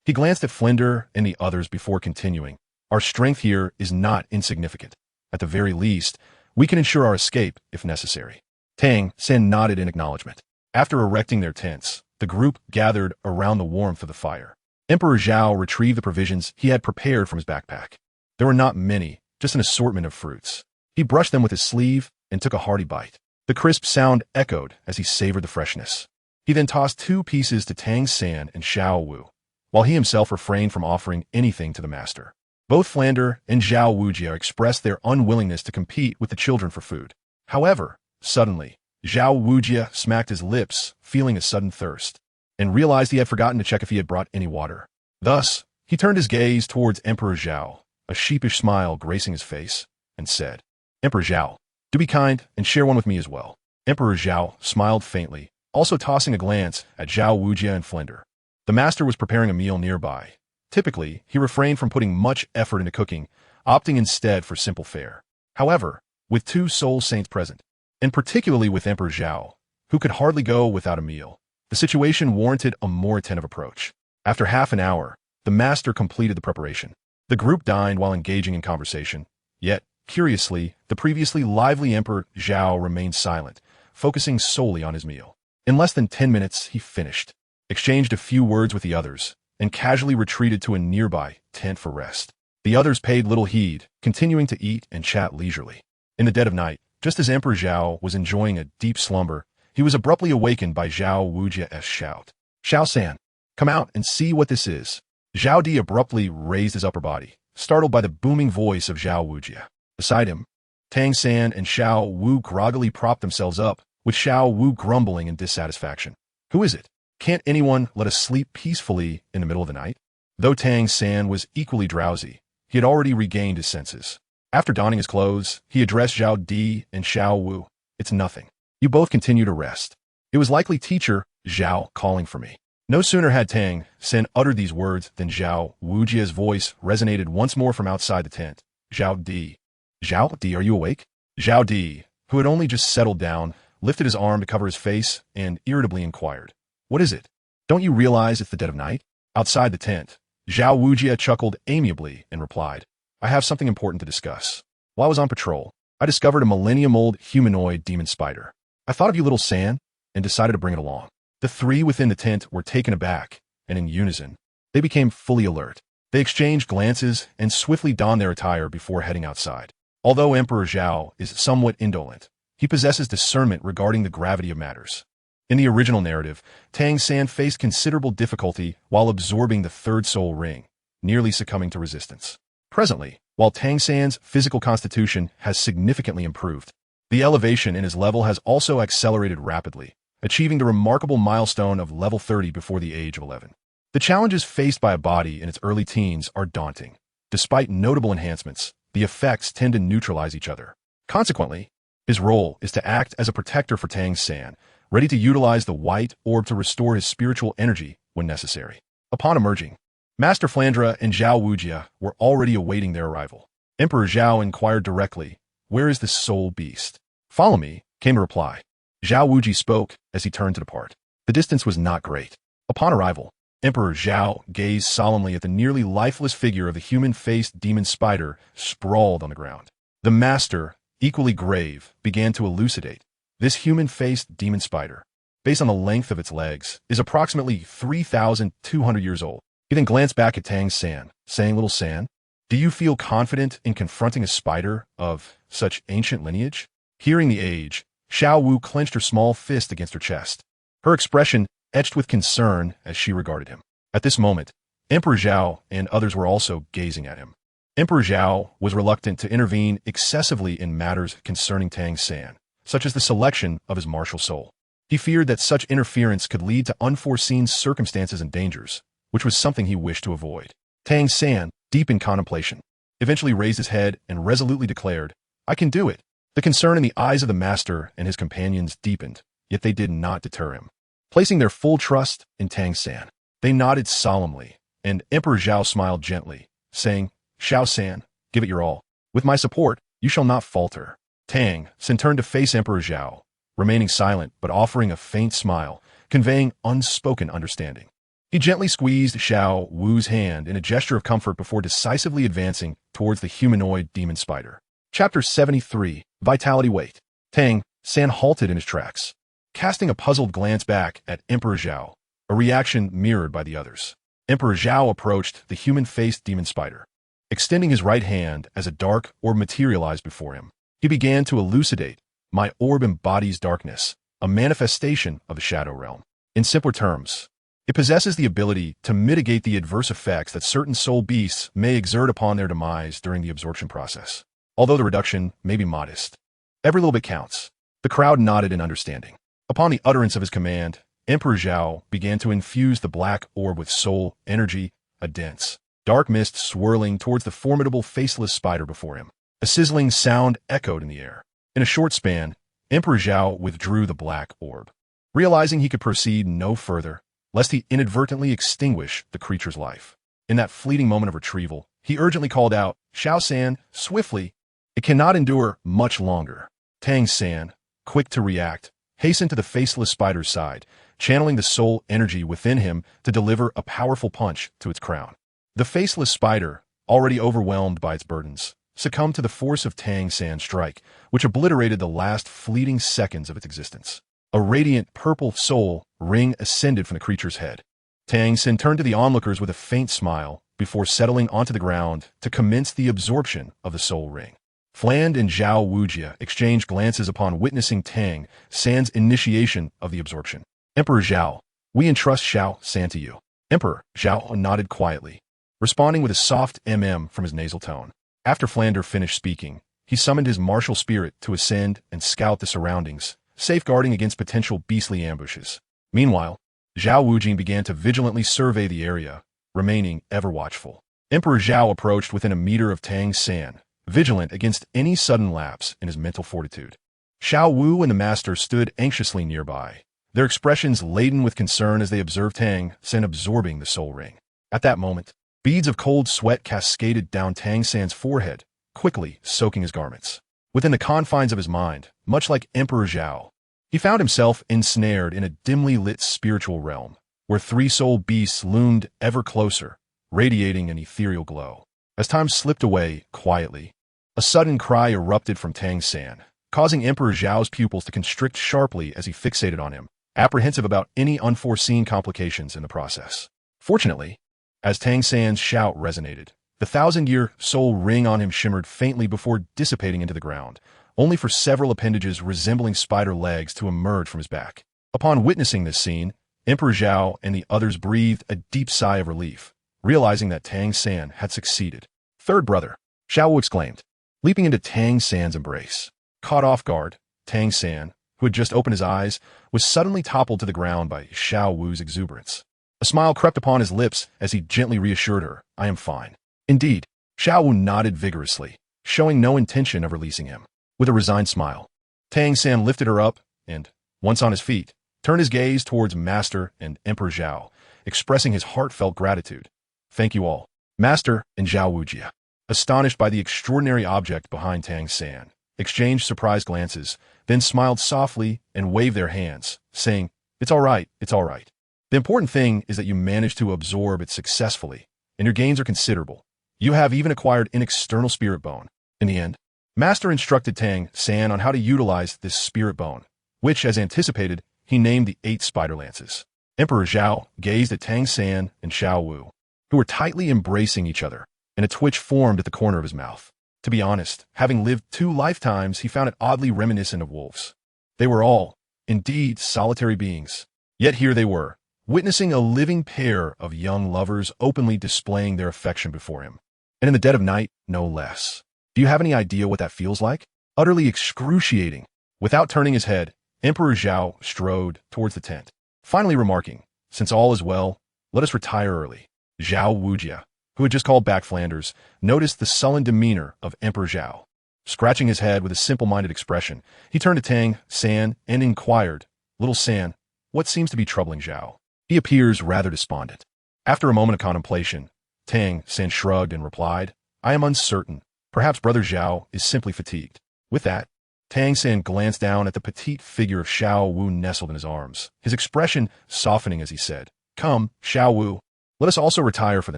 He glanced at Flender and the others before continuing. Our strength here is not insignificant. At the very least, we can ensure our escape if necessary. Tang San nodded in acknowledgement. After erecting their tents, the group gathered around the warmth of the fire. Emperor Zhao retrieved the provisions he had prepared from his backpack. There were not many, just an assortment of fruits. He brushed them with his sleeve and took a hearty bite. The crisp sound echoed as he savored the freshness. He then tossed 2 pieces to Tang San and Xiao Wu, while he himself refrained from offering anything to the master. Both Flander and Zhao Wujia expressed their unwillingness to compete with the children for food. However, suddenly, Zhao Wujia smacked his lips, feeling a sudden thirst, and realized he had forgotten to check if he had brought any water. Thus, he turned his gaze towards Emperor Zhao, a sheepish smile gracing his face, and said, Emperor Zhao, do be kind and share one with me as well. Emperor Zhao smiled faintly, also tossing a glance at Zhao Wujia and Flender. The master was preparing a meal nearby. Typically, he refrained from putting much effort into cooking, opting instead for simple fare. However, with 2 soul saints present, and particularly with Emperor Zhao, who could hardly go without a meal, the situation warranted a more attentive approach. After half an hour, the master completed the preparation. The group dined while engaging in conversation, yet, curiously, the previously lively Emperor Zhao remained silent, focusing solely on his meal. In less than 10 minutes, he finished, exchanged a few words with the others, and casually retreated to a nearby tent for rest. The others paid little heed, continuing to eat and chat leisurely. In the dead of night, just as Emperor Zhao was enjoying a deep slumber, he was abruptly awakened by Zhao Wujia's shout. Xiao San, come out and see what this is. Zhao Di abruptly raised his upper body, startled by the booming voice of Zhao Wujia. Beside him, Tang San and Xiao Wu groggily propped themselves up, with Xiao Wu grumbling in dissatisfaction. Who is it? Can't anyone let us sleep peacefully in the middle of the night? Though Tang San was equally drowsy, he had already regained his senses. After donning his clothes, he addressed Zhao Di and Xiao Wu. It's nothing. You both continue to rest. It was likely teacher Zhao calling for me. No sooner had Tang San uttered these words than Zhao Wujia's voice resonated once more from outside the tent. Zhao Di. Zhao Di, are you awake? Zhao Di, who had only just settled down, lifted his arm to cover his face and irritably inquired. What is it? Don't you realize it's the dead of night? Outside the tent, Zhao Wujia chuckled amiably and replied, I have something important to discuss. While I was on patrol, I discovered a millennium-old humanoid demon spider. I thought of you, little San, and decided to bring it along. The three within the tent were taken aback, and in unison, they became fully alert. They exchanged glances and swiftly donned their attire before heading outside. Although Emperor Zhao is somewhat indolent, he possesses discernment regarding the gravity of matters. In the original narrative, Tang San faced considerable difficulty while absorbing the third soul ring, nearly succumbing to resistance. Presently, while Tang San's physical constitution has significantly improved, the elevation in his level has also accelerated rapidly, achieving the remarkable milestone of level 30 before the age of 11. The challenges faced by a body in its early teens are daunting. Despite notable enhancements, the effects tend to neutralize each other. Consequently, his role is to act as a protector for Tang San, ready to utilize the white orb to restore his spiritual energy when necessary. Upon emerging, Master Flandra and Zhao Wujia were already awaiting their arrival. Emperor Zhao inquired directly, Where is this soul beast? Follow me, came a reply. Zhao Wuji spoke as he turned to depart. The distance was not great. Upon arrival, Emperor Zhao gazed solemnly at the nearly lifeless figure of the human-faced demon spider sprawled on the ground. The master, equally grave, began to elucidate. This human-faced demon spider, based on the length of its legs, is approximately 3,200 years old. He then glanced back at Tang San, saying, Little San, do you feel confident in confronting a spider of such ancient lineage? Hearing the age, Xiao Wu clenched her small fist against her chest. Her expression etched with concern as she regarded him. At this moment, Emperor Zhao and others were also gazing at him. Emperor Zhao was reluctant to intervene excessively in matters concerning Tang San, such as the selection of his martial soul. He feared that such interference could lead to unforeseen circumstances and dangers, which was something he wished to avoid. Tang San, deep in contemplation, eventually raised his head and resolutely declared, I can do it. The concern in the eyes of the master and his companions deepened, yet they did not deter him. Placing their full trust in Tang San, they nodded solemnly, and Emperor Zhao smiled gently, saying, Xiao San, give it your all. With my support, you shall not falter. Tang San turned to face Emperor Zhao, remaining silent but offering a faint smile, conveying unspoken understanding. He gently squeezed Xiao Wu's hand in a gesture of comfort before decisively advancing towards the humanoid demon spider. Chapter 73, Vitality Weight. Tang San halted in his tracks, casting a puzzled glance back at Emperor Zhao, a reaction mirrored by the others. Emperor Zhao approached the human-faced demon spider, extending his right hand as a dark orb materialized before him. He began to elucidate, My orb embodies darkness, a manifestation of the shadow realm. In simpler terms, it possesses the ability to mitigate the adverse effects that certain soul beasts may exert upon their demise during the absorption process. Although the reduction may be modest, every little bit counts. The crowd nodded in understanding. Upon the utterance of his command, Emperor Zhao began to infuse the black orb with soul energy, a dense, dark mist swirling towards the formidable faceless spider before him. A sizzling sound echoed in the air. In a short span, Emperor Zhao withdrew the black orb, realizing he could proceed no further, lest he inadvertently extinguish the creature's life. In that fleeting moment of retrieval, he urgently called out, Xiao San, swiftly, it cannot endure much longer. Tang San, quick to react, hastened to the faceless spider's side, channeling the soul energy within him to deliver a powerful punch to its crown. The faceless spider, already overwhelmed by its burdens, succumbed to the force of Tang San's strike, which obliterated the last fleeting seconds of its existence. A radiant purple soul ring ascended from the creature's head. Tang San turned to the onlookers with a faint smile before settling onto the ground to commence the absorption of the soul ring. Fland and Zhao Wujia exchanged glances upon witnessing Tang San's initiation of the absorption. Emperor Zhao, we entrust Xiao San to you. Emperor Zhao nodded quietly, responding with a soft from his nasal tone. After Flander finished speaking, he summoned his martial spirit to ascend and scout the surroundings, safeguarding against potential beastly ambushes. Meanwhile, Zhao Wujing began to vigilantly survey the area, remaining ever watchful. Emperor Zhao approached within a meter of Tang San, vigilant against any sudden lapse in his mental fortitude. Xiao Wu and the master stood anxiously nearby, their expressions laden with concern as they observed Tang San absorbing the soul ring. At that moment, beads of cold sweat cascaded down Tang San's forehead, quickly soaking his garments. Within the confines of his mind, much like Emperor Zhao, he found himself ensnared in a dimly lit spiritual realm, where three soul beasts loomed ever closer, radiating an ethereal glow. As time slipped away quietly, a sudden cry erupted from Tang San, causing Emperor Zhao's pupils to constrict sharply as he fixated on him, apprehensive about any unforeseen complications in the process. Fortunately, as Tang San's shout resonated, the 1,000-year soul ring on him shimmered faintly before dissipating into the ground, only for several appendages resembling spider legs to emerge from his back. Upon witnessing this scene, Emperor Zhao and the others breathed a deep sigh of relief, realizing that Tang San had succeeded. "Third brother," Zhao exclaimed, leaping into Tang San's embrace. Caught off guard, Tang San, who had just opened his eyes, was suddenly toppled to the ground by Xiao Wu's exuberance. A smile crept upon his lips as he gently reassured her, "I am fine." Indeed, Xiao Wu nodded vigorously, showing no intention of releasing him. With a resigned smile, Tang San lifted her up and, once on his feet, turned his gaze towards Master and Emperor Zhao, expressing his heartfelt gratitude. "Thank you all." Master and Zhao Wujia, astonished by the extraordinary object behind Tang San, exchanged surprised glances, then smiled softly and waved their hands, saying, "It's all right, it's all right. The important thing is that you managed to absorb it successfully, and your gains are considerable. You have even acquired an external spirit bone." In the end, Master instructed Tang San on how to utilize this spirit bone, which, as anticipated, he named the 8 spider lances. Emperor Zhao gazed at Tang San and Xiao Wu, who were tightly embracing each other, and a twitch formed at the corner of his mouth. To be honest, having lived 2 lifetimes, he found it oddly reminiscent of wolves. They were all, indeed, solitary beings. Yet here they were, witnessing a living pair of young lovers openly displaying their affection before him. And in the dead of night, no less. Do you have any idea what that feels like? Utterly excruciating. Without turning his head, Emperor Zhao strode towards the tent, finally remarking, "Since all is well, let us retire early." Zhao Wujia, who had just called back Flanders, noticed the sullen demeanor of Emperor Zhao. Scratching his head with a simple-minded expression, he turned to Tang San and inquired, "Little San, what seems to be troubling Zhao? He appears rather despondent." After a moment of contemplation, Tang San shrugged and replied, "I am uncertain. Perhaps Brother Zhao is simply fatigued." With that, Tang San glanced down at the petite figure of Xiao Wu nestled in his arms, his expression softening as he said, "Come, Xiao Wu, let us also retire for the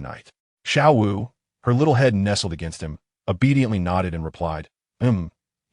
night." Xiao Wu, her little head nestled against him, obediently nodded and replied,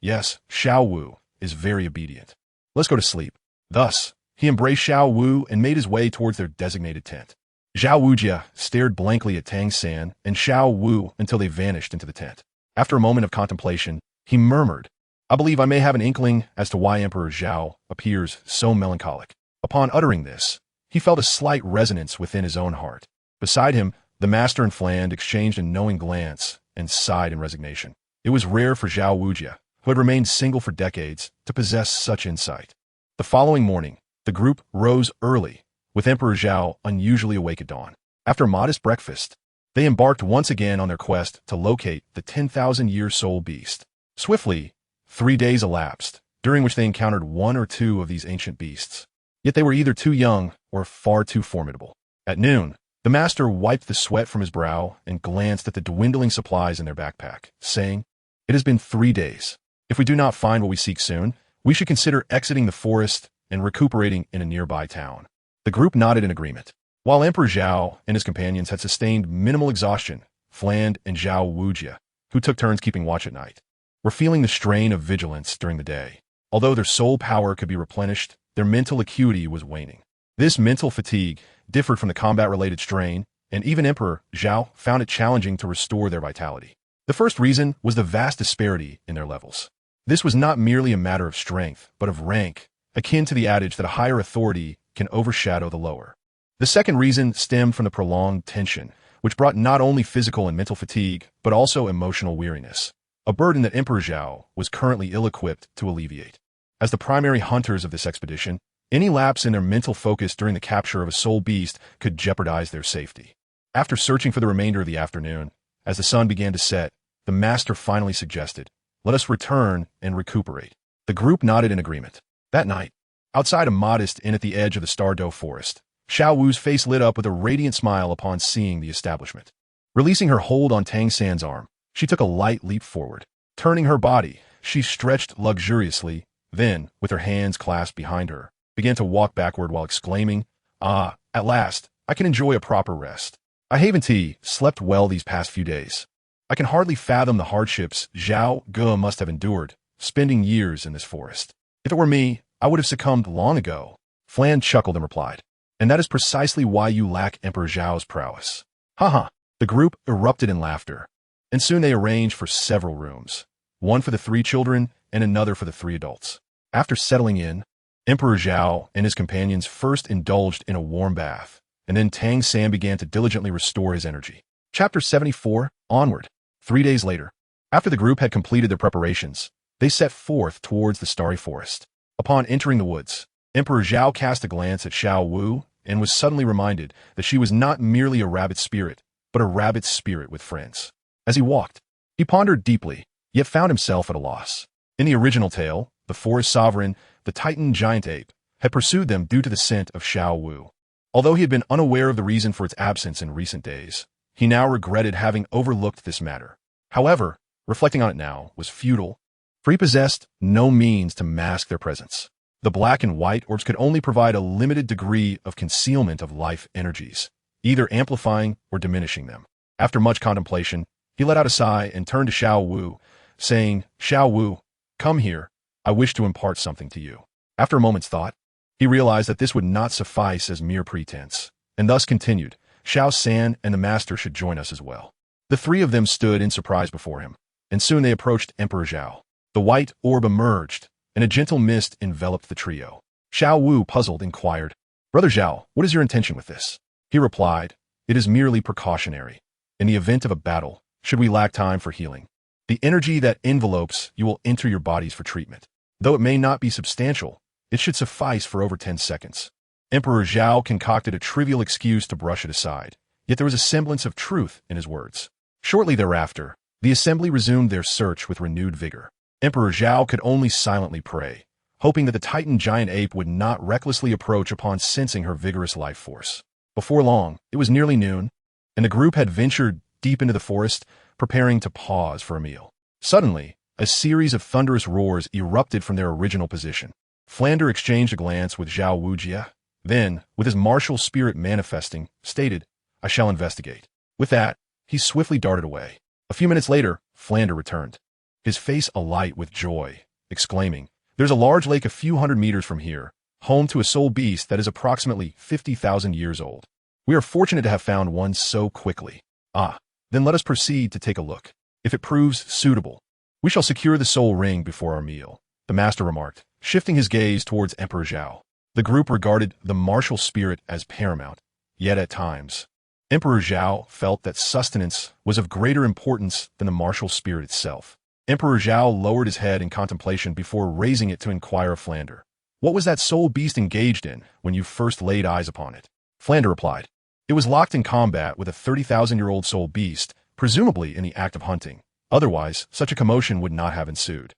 Yes, Xiao Wu is very obedient. Let's go to sleep." Thus, he embraced Xiao Wu and made his way towards their designated tent. Zhao Wujia stared blankly at Tang San and Xiao Wu until they vanished into the tent. After a moment of contemplation, he murmured, "I believe I may have an inkling as to why Emperor Zhao appears so melancholic." Upon uttering this, he felt a slight resonance within his own heart. Beside him, the Master and Fland exchanged a knowing glance and sighed in resignation. It was rare for Zhao Wujia, who had remained single for decades, to possess such insight. The following morning, the group rose early, with Emperor Zhao unusually awake at dawn. After a modest breakfast, they embarked once again on their quest to locate the 10,000-year soul beast. Swiftly, 3 days elapsed, during which they encountered 1 or 2 of these ancient beasts. Yet they were either too young or far too formidable. At noon, the Master wiped the sweat from his brow and glanced at the dwindling supplies in their backpack, saying, "It has been 3 days. If we do not find what we seek soon, we should consider exiting the forest and recuperating in a nearby town." The group nodded in agreement. While Emperor Zhao and his companions had sustained minimal exhaustion, Fland and Zhao Wujia, who took turns keeping watch at night, were feeling the strain of vigilance during the day. Although their soul power could be replenished, their mental acuity was waning. This mental fatigue differed from the combat-related strain, and even Emperor Zhao found it challenging to restore their vitality. The first reason was the vast disparity in their levels. This was not merely a matter of strength, but of rank, akin to the adage that a higher authority can overshadow the lower. The second reason stemmed from the prolonged tension, which brought not only physical and mental fatigue, but also emotional weariness, a burden that Emperor Zhao was currently ill-equipped to alleviate. As the primary hunters of this expedition, any lapse in their mental focus during the capture of a soul beast could jeopardize their safety. After searching for the remainder of the afternoon, as the sun began to set, the Master finally suggested, "Let us return and recuperate." The group nodded in agreement. That night, outside a modest inn at the edge of the Stardow forest, Xiao Wu's face lit up with a radiant smile upon seeing the establishment. Releasing her hold on Tang San's arm, she took a light leap forward. Turning her body, she stretched luxuriously, then, with her hands clasped behind her, began to walk backward while exclaiming, Ah, at last, I can enjoy a proper rest. I haven't slept well these past few days. I can hardly fathom the hardships Zhao Ge must have endured, spending years in this forest. If it were me, I would have succumbed long ago. Flan chuckled and replied. And that is precisely why you lack Emperor Zhao's prowess. Haha. The group erupted in laughter, and soon they arranged for several rooms, one for the 3 children and another for the 3 adults. After settling in, Emperor Zhao and his companions first indulged in a warm bath, and then Tang San began to diligently restore his energy. Chapter 74, Onward. 3 days later, after the group had completed their preparations, they set forth towards the starry forest. Upon entering the woods, Emperor Zhao cast a glance at Xiao Wu and was suddenly reminded that she was not merely a rabbit spirit, but a rabbit spirit with friends. As he walked, he pondered deeply, yet found himself at a loss. In the original tale, the forest sovereign, the Titan giant ape, had pursued them due to the scent of Xiao Wu. Although he had been unaware of the reason for its absence in recent days, he now regretted having overlooked this matter. However, reflecting on it now was futile, for he possessed no means to mask their presence. The black and white orbs could only provide a limited degree of concealment of life energies, either amplifying or diminishing them. After much contemplation, he let out a sigh and turned to Xiao Wu, saying, Xiao Wu, come here, I wish to impart something to you. After a moment's thought, he realized that this would not suffice as mere pretense, and thus continued, Xiao San and the master should join us as well. The 3 of them stood in surprise before him, and soon they approached Emperor Zhao. The white orb emerged, and a gentle mist enveloped the trio. Xiao Wu, puzzled, inquired, Brother Zhao, what is your intention with this? He replied, it is merely precautionary. In the event of a battle, should we lack time for healing, the energy that envelopes you will enter your bodies for treatment. Though it may not be substantial, it should suffice for over 10 seconds. Emperor Zhao concocted a trivial excuse to brush it aside, yet there was a semblance of truth in his words. Shortly thereafter, the assembly resumed their search with renewed vigor. Emperor Zhao could only silently pray, hoping that the Titan giant ape would not recklessly approach upon sensing her vigorous life force. Before long, it was nearly noon, and the group had ventured deep into the forest, preparing to pause for a meal. Suddenly, a series of thunderous roars erupted from their original position. Flander exchanged a glance with Zhao Wujia, then, with his martial spirit manifesting, stated, I shall investigate. With that, he swiftly darted away. A few minutes later, Flander returned, his face alight with joy, exclaiming, There's a large lake a few hundred meters from here, home to a soul beast that is approximately 50,000 years old. We are fortunate to have found one so quickly. Ah, then let us proceed to take a look. If it proves suitable, we shall secure the soul ring before our meal, the master remarked, shifting his gaze towards Emperor Zhao. The group regarded the martial spirit as paramount, yet at times, Emperor Zhao felt that sustenance was of greater importance than the martial spirit itself. Emperor Zhao lowered his head in contemplation before raising it to inquire of Flander. What was that soul beast engaged in when you first laid eyes upon it? Flander replied, It was locked in combat with a 30,000-year-old soul beast, presumably in the act of hunting. Otherwise, such a commotion would not have ensued.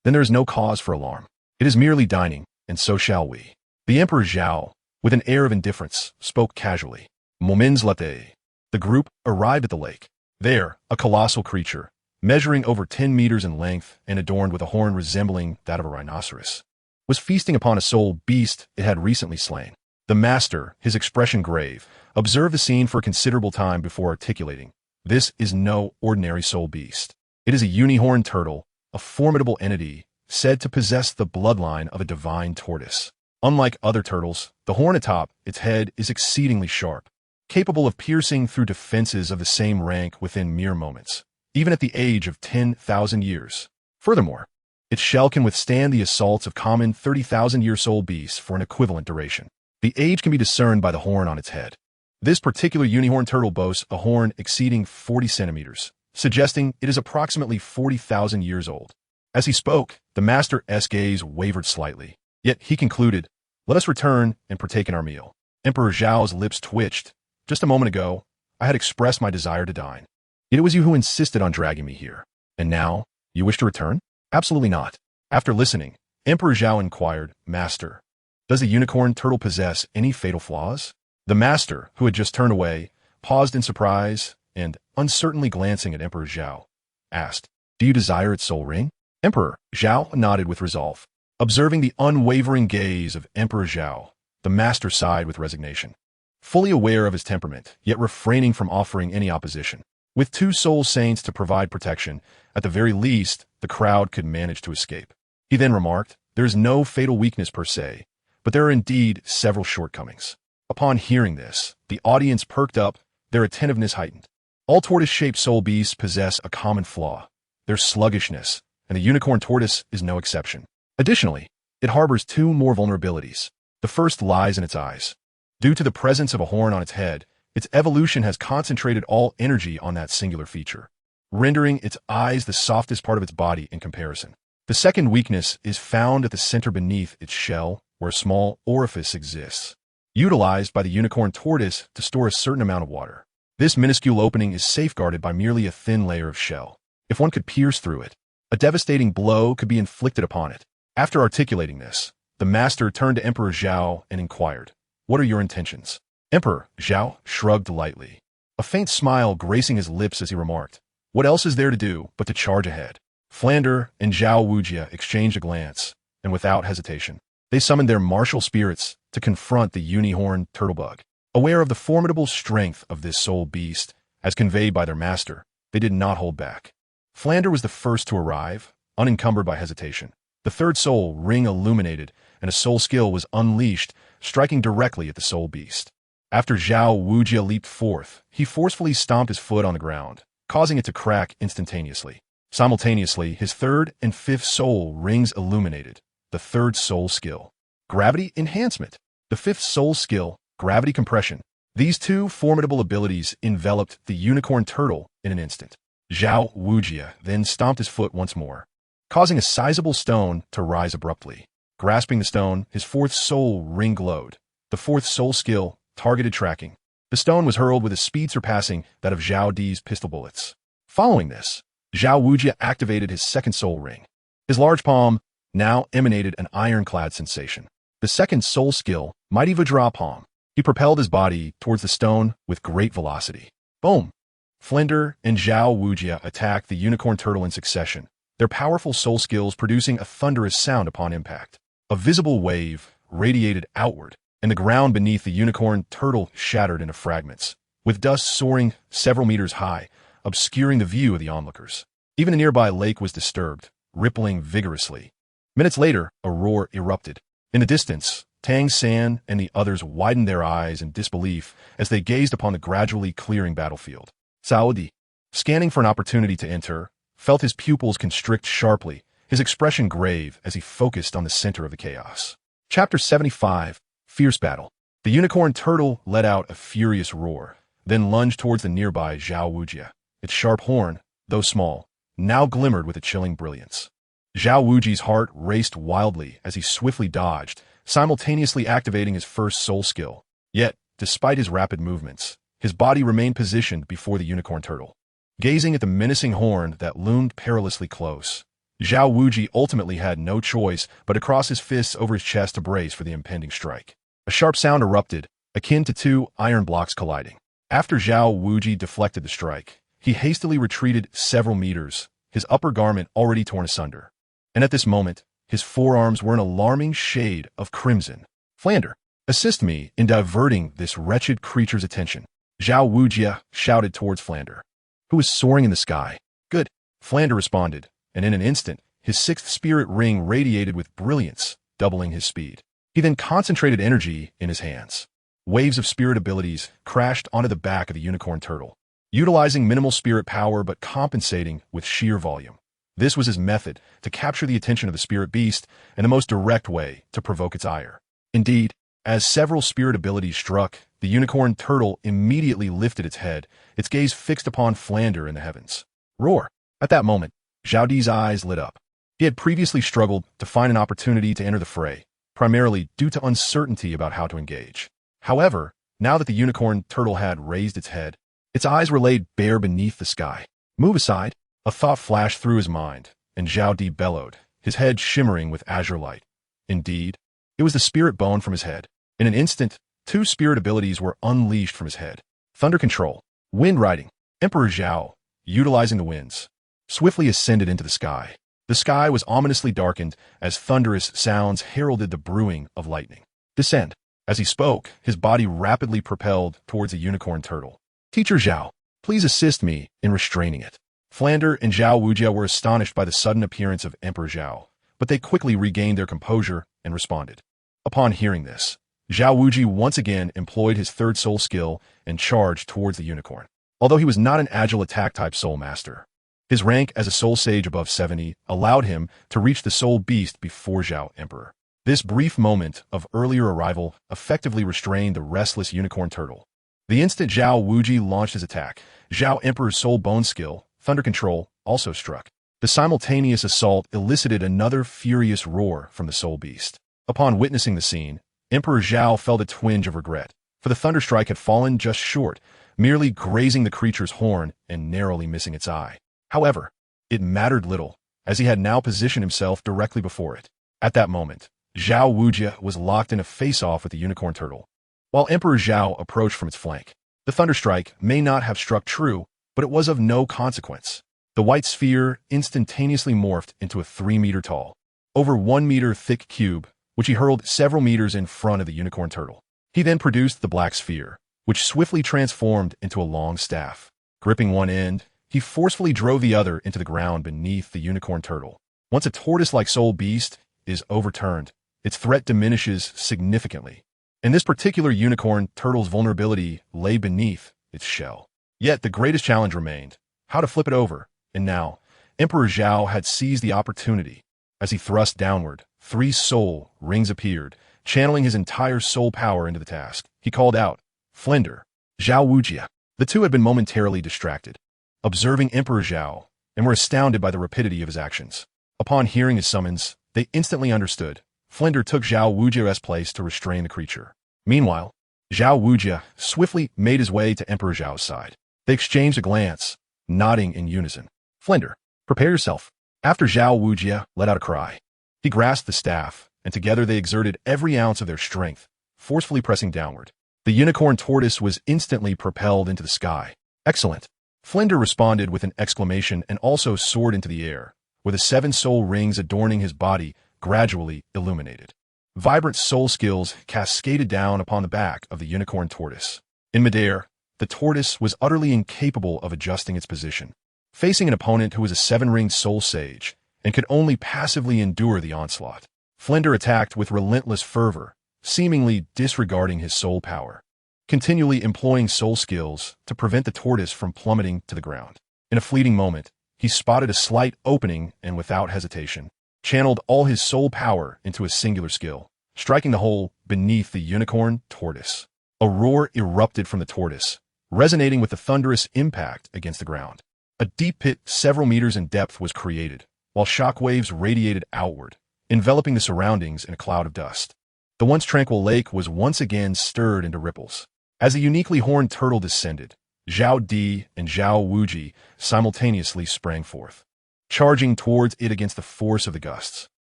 Then there is no cause for alarm. It is merely dining, and so shall we. The Emperor Zhao, with an air of indifference, spoke casually. Moments later, the group arrived at the lake. There, a colossal creature, measuring over 10 meters in length and adorned with a horn resembling that of a rhinoceros, was feasting upon a soul beast it had recently slain. The master, his expression grave, observed the scene for a considerable time before articulating, This is no ordinary soul beast. It is a unicorn turtle, a formidable entity, said to possess the bloodline of a divine tortoise. Unlike other turtles, the horn atop its head is exceedingly sharp, capable of piercing through defenses of the same rank within mere moments, even at the age of 10,000 years. Furthermore, its shell can withstand the assaults of common 30,000-year soul beasts for an equivalent duration. The age can be discerned by the horn on its head. This particular unicorn turtle boasts a horn exceeding 40 centimeters, suggesting it is approximately 40,000 years old. As he spoke, the master's gaze wavered slightly, yet he concluded, Let us return and partake in our meal. Emperor Zhao's lips twitched. Just a moment ago, I had expressed my desire to dine. Yet it was you who insisted on dragging me here. And now, you wish to return? Absolutely not. After listening, Emperor Zhao inquired, Master, does the unicorn turtle possess any fatal flaws? The master, who had just turned away, paused in surprise and, uncertainly glancing at Emperor Zhao, asked, Do you desire its soul ring? Emperor Zhao nodded with resolve. Observing the unwavering gaze of Emperor Zhao, The master sighed with resignation, fully aware of his temperament, yet refraining from offering any opposition. With 2 soul saints to provide protection, at the very least, the crowd could manage to escape. He then remarked, "There is no fatal weakness per se, but there are indeed several shortcomings." Upon hearing this, the audience perked up, their attentiveness heightened. All tortoise-shaped soul beasts possess a common flaw, their sluggishness, and the unicorn tortoise is no exception. Additionally, it harbors 2 more vulnerabilities. The first lies in its eyes. Due to the presence of a horn on its head, its evolution has concentrated all energy on that singular feature, rendering its eyes the softest part of its body in comparison. The second weakness is found at the center beneath its shell, where a small orifice exists, utilized by the unicorn tortoise to store a certain amount of water. This minuscule opening is safeguarded by merely a thin layer of shell. If one could pierce through it, a devastating blow could be inflicted upon it. After articulating this, the master turned to Emperor Zhao and inquired, "What are your intentions?" Emperor Zhao shrugged lightly, a faint smile gracing his lips as he remarked, "What else is there to do but to charge ahead?" Flander and Zhao Wujia exchanged a glance, and without hesitation, they summoned their martial spirits to confront the unicorn turtlebug. Aware of the formidable strength of this soul beast, as conveyed by their master, they did not hold back. Flander was the first to arrive, unencumbered by hesitation. The third soul ring illuminated, and a soul skill was unleashed, striking directly at the soul beast. After Zhao Wujia leaped forth, he forcefully stomped his foot on the ground, causing it to crack instantaneously. Simultaneously, his third and fifth soul rings illuminated, the third soul skill, gravity enhancement, the fifth soul skill, gravity compression. These 2 formidable abilities enveloped the unicorn turtle in an instant. Zhao Wujia then stomped his foot once more, causing a sizable stone to rise abruptly. Grasping the stone, his 4th soul ring glowed, the 4th soul skill, targeted tracking. The stone was hurled with a speed surpassing that of Zhao Di's pistol bullets. Following this, Zhao Wujia activated his 2nd soul ring. His large palm now emanated an ironclad sensation. The 2nd soul skill, Mighty Vajra Palm. He propelled his body towards the stone with great velocity. Boom! Flinder and Zhao Wujia attacked the unicorn turtle in succession, their powerful soul skills producing a thunderous sound upon impact. A visible wave radiated outward, and the ground beneath the unicorn turtle shattered into fragments, with dust soaring several meters high, obscuring the view of the onlookers. Even a nearby lake was disturbed, rippling vigorously. Minutes later, a roar erupted. In the distance, Tang San and the others widened their eyes in disbelief as they gazed upon the gradually clearing battlefield. Saudi, scanning for an opportunity to enter, felt his pupils constrict sharply, his expression grave as he focused on the center of the chaos. Chapter 75, Fierce Battle. The unicorn turtle let out a furious roar, then lunged towards the nearby Zhao Wujia. Its sharp horn, though small, now glimmered with a chilling brilliance. Zhao Wuji's heart raced wildly as he swiftly dodged, simultaneously activating his 1st soul skill. Yet, despite his rapid movements, his body remained positioned before the unicorn turtle. Gazing at the menacing horn that loomed perilously close, Zhao Wuji ultimately had no choice but to cross his fists over his chest to brace for the impending strike. A sharp sound erupted, akin to 2 iron blocks colliding. After Zhao Wuji deflected the strike, he hastily retreated several meters, his upper garment already torn asunder. And at this moment, his forearms were an alarming shade of crimson. "Flander, assist me in diverting this wretched creature's attention," Zhao Wujia shouted towards Flander, who was soaring in the sky. "Good," Flander responded, and in an instant, his 6th spirit ring radiated with brilliance, doubling his speed. He then concentrated energy in his hands. Waves of spirit abilities crashed onto the back of the unicorn turtle, utilizing minimal spirit power but compensating with sheer volume. This was his method to capture the attention of the spirit beast and the most direct way to provoke its ire. Indeed, as several spirit abilities struck, the unicorn turtle immediately lifted its head, its gaze fixed upon Flander in the heavens. Roar! At that moment, Zhao Di's eyes lit up. He had previously struggled to find an opportunity to enter the fray, primarily due to uncertainty about how to engage. However, now that the unicorn turtle had raised its head, its eyes were laid bare beneath the sky. "Move aside," a thought flashed through his mind, and Zhao Di bellowed, his head shimmering with azure light. Indeed, it was the spirit bone from his head. In an instant, 2 spirit abilities were unleashed from his head. Thunder control, wind riding. Emperor Zhao, utilizing the winds, swiftly ascended into the sky. The sky was ominously darkened as thunderous sounds heralded the brewing of lightning. Descend. As he spoke, his body rapidly propelled towards a unicorn turtle. Teacher Zhao, please assist me in restraining it. Flander and Zhao Wujia were astonished by the sudden appearance of Emperor Zhao, but they quickly regained their composure and responded. Upon hearing this, Zhao Wuji once again employed his third soul skill and charged towards the unicorn. Although he was not an agile attack-type soul master, his rank as a soul sage above 70 allowed him to reach the soul beast before Zhao Emperor. This brief moment of earlier arrival effectively restrained the restless unicorn turtle. The instant Zhao Wuji launched his attack, Zhao Emperor's soul bone skill, Thunder Control, also struck. The simultaneous assault elicited another furious roar from the soul beast. Upon witnessing the scene, Emperor Zhao felt a twinge of regret, for the thunder strike had fallen just short, merely grazing the creature's horn and narrowly missing its eye. However, it mattered little, as he had now positioned himself directly before it. At that moment, Zhao Wujia was locked in a face-off with the unicorn turtle. While Emperor Zhao approached from its flank, the thunder strike may not have struck true, but it was of no consequence. The white sphere instantaneously morphed into a 3-meter tall, over 1 meter thick cube, which he hurled several meters in front of the unicorn turtle. He then produced the black sphere, which swiftly transformed into a long staff. Gripping one end, he forcefully drove the other into the ground beneath the unicorn turtle. Once a tortoise-like soul beast is overturned, its threat diminishes significantly. In this particular unicorn turtle's vulnerability lay beneath its shell. Yet the greatest challenge remained, how to flip it over, and now, Emperor Zhao had seized the opportunity. As he thrust downward, 3 soul rings appeared, channeling his entire soul power into the task. He called out, Flinder, Zhao Wujia. The two had been momentarily distracted, observing Emperor Zhao, and were astounded by the rapidity of his actions. Upon hearing his summons, they instantly understood. Flinder took Zhao Wujia's place to restrain the creature. Meanwhile, Zhao Wujia swiftly made his way to Emperor Zhao's side. They exchanged a glance, nodding in unison. Flinder, prepare yourself. After Zhao Wujia let out a cry, he grasped the staff, and together they exerted every ounce of their strength, forcefully pressing downward. The unicorn tortoise was instantly propelled into the sky. Excellent. Flinder responded with an exclamation and also soared into the air, where the 7 soul rings adorning his body gradually illuminated. Vibrant soul skills cascaded down upon the back of the unicorn tortoise. In midair, the tortoise was utterly incapable of adjusting its position, facing an opponent who was a 7-ringed soul sage and could only passively endure the onslaught. Flinder attacked with relentless fervor, seemingly disregarding his soul power, continually employing soul skills to prevent the tortoise from plummeting to the ground. In a fleeting moment, he spotted a slight opening and without hesitation, channeled all his soul power into a singular skill, striking the hole beneath the unicorn tortoise. A roar erupted from the tortoise, resonating with the thunderous impact against the ground. A deep pit several meters in depth was created, while shock waves radiated outward, enveloping the surroundings in a cloud of dust. The once tranquil lake was once again stirred into ripples. As the uniquely horned turtle descended, Zhao Di and Zhao Wuji simultaneously sprang forth, charging towards it against the force of the gusts.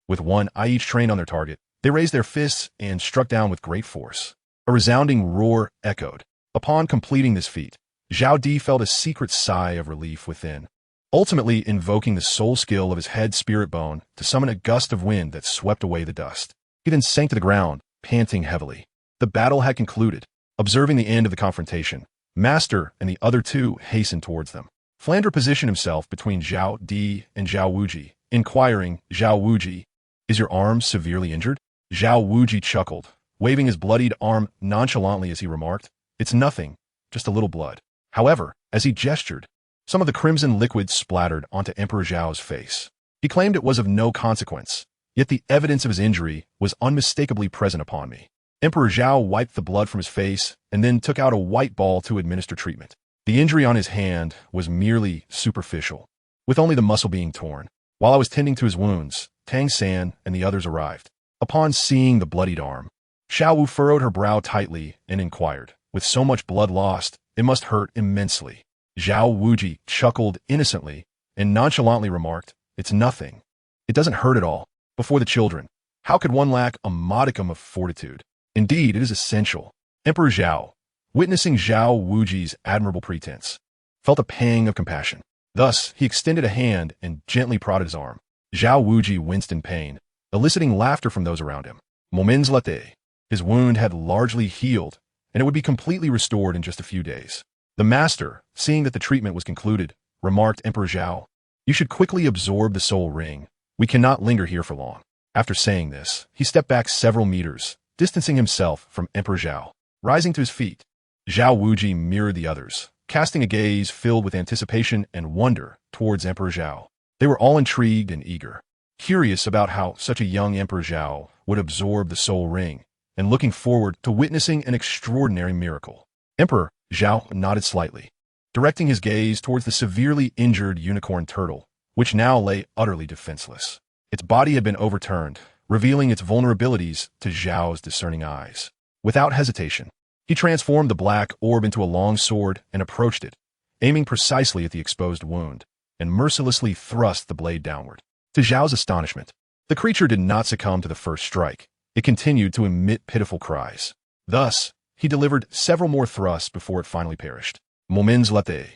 With one eye each trained on their target, they raised their fists and struck down with great force. A resounding roar echoed. Upon completing this feat, Zhao Di felt a secret sigh of relief within, ultimately invoking the soul skill of his head spirit bone to summon a gust of wind that swept away the dust. He then sank to the ground, panting heavily. The battle had concluded. Observing the end of the confrontation, Master and the other two hastened towards them. Flander positioned himself between Zhao Di and Zhao Wuji, inquiring, Zhao Wuji, is your arm severely injured? Zhao Wuji chuckled, waving his bloodied arm nonchalantly as he remarked, it's nothing, just a little blood. However, as he gestured, some of the crimson liquid splattered onto Emperor Zhao's face. He claimed it was of no consequence, yet the evidence of his injury was unmistakably present upon me. Emperor Zhao wiped the blood from his face and then took out a white ball to administer treatment. The injury on his hand was merely superficial, with only the muscle being torn. While I was tending to his wounds, Tang San and the others arrived. Upon seeing the bloodied arm, Xiao Wu furrowed her brow tightly and inquired, with so much blood lost, it must hurt immensely. Zhao Wuji chuckled innocently and nonchalantly remarked, it's nothing. It doesn't hurt at all. Before the children, how could one lack a modicum of fortitude? Indeed, it is essential. Emperor Zhao, witnessing Zhao Wuji's admirable pretense, felt a pang of compassion. Thus, he extended a hand and gently prodded his arm. Zhao Wuji winced in pain, eliciting laughter from those around him. Moments later, His wound had largely healed, and it would be completely restored in just a few days. The master, seeing that the treatment was concluded, remarked Emperor Zhao, "You should quickly absorb the soul ring. We cannot linger here for long." After saying this, he stepped back several meters, distancing himself from Emperor Zhao. Rising to his feet, Zhao Wuji mirrored the others, casting a gaze filled with anticipation and wonder towards Emperor Zhao. They were all intrigued and eager, curious about how such a young Emperor Zhao would absorb the soul ring, and looking forward to witnessing an extraordinary miracle. Emperor Zhao nodded slightly, directing his gaze towards the severely injured unicorn turtle, which now lay utterly defenseless. Its body had been overturned, revealing its vulnerabilities to Zhao's discerning eyes. Without hesitation, he transformed the black orb into a long sword and approached it, aiming precisely at the exposed wound, and mercilessly thrust the blade downward. To Zhao's astonishment, the creature did not succumb to the first strike. It continued to emit pitiful cries. Thus, he delivered several more thrusts before it finally perished. Moments later,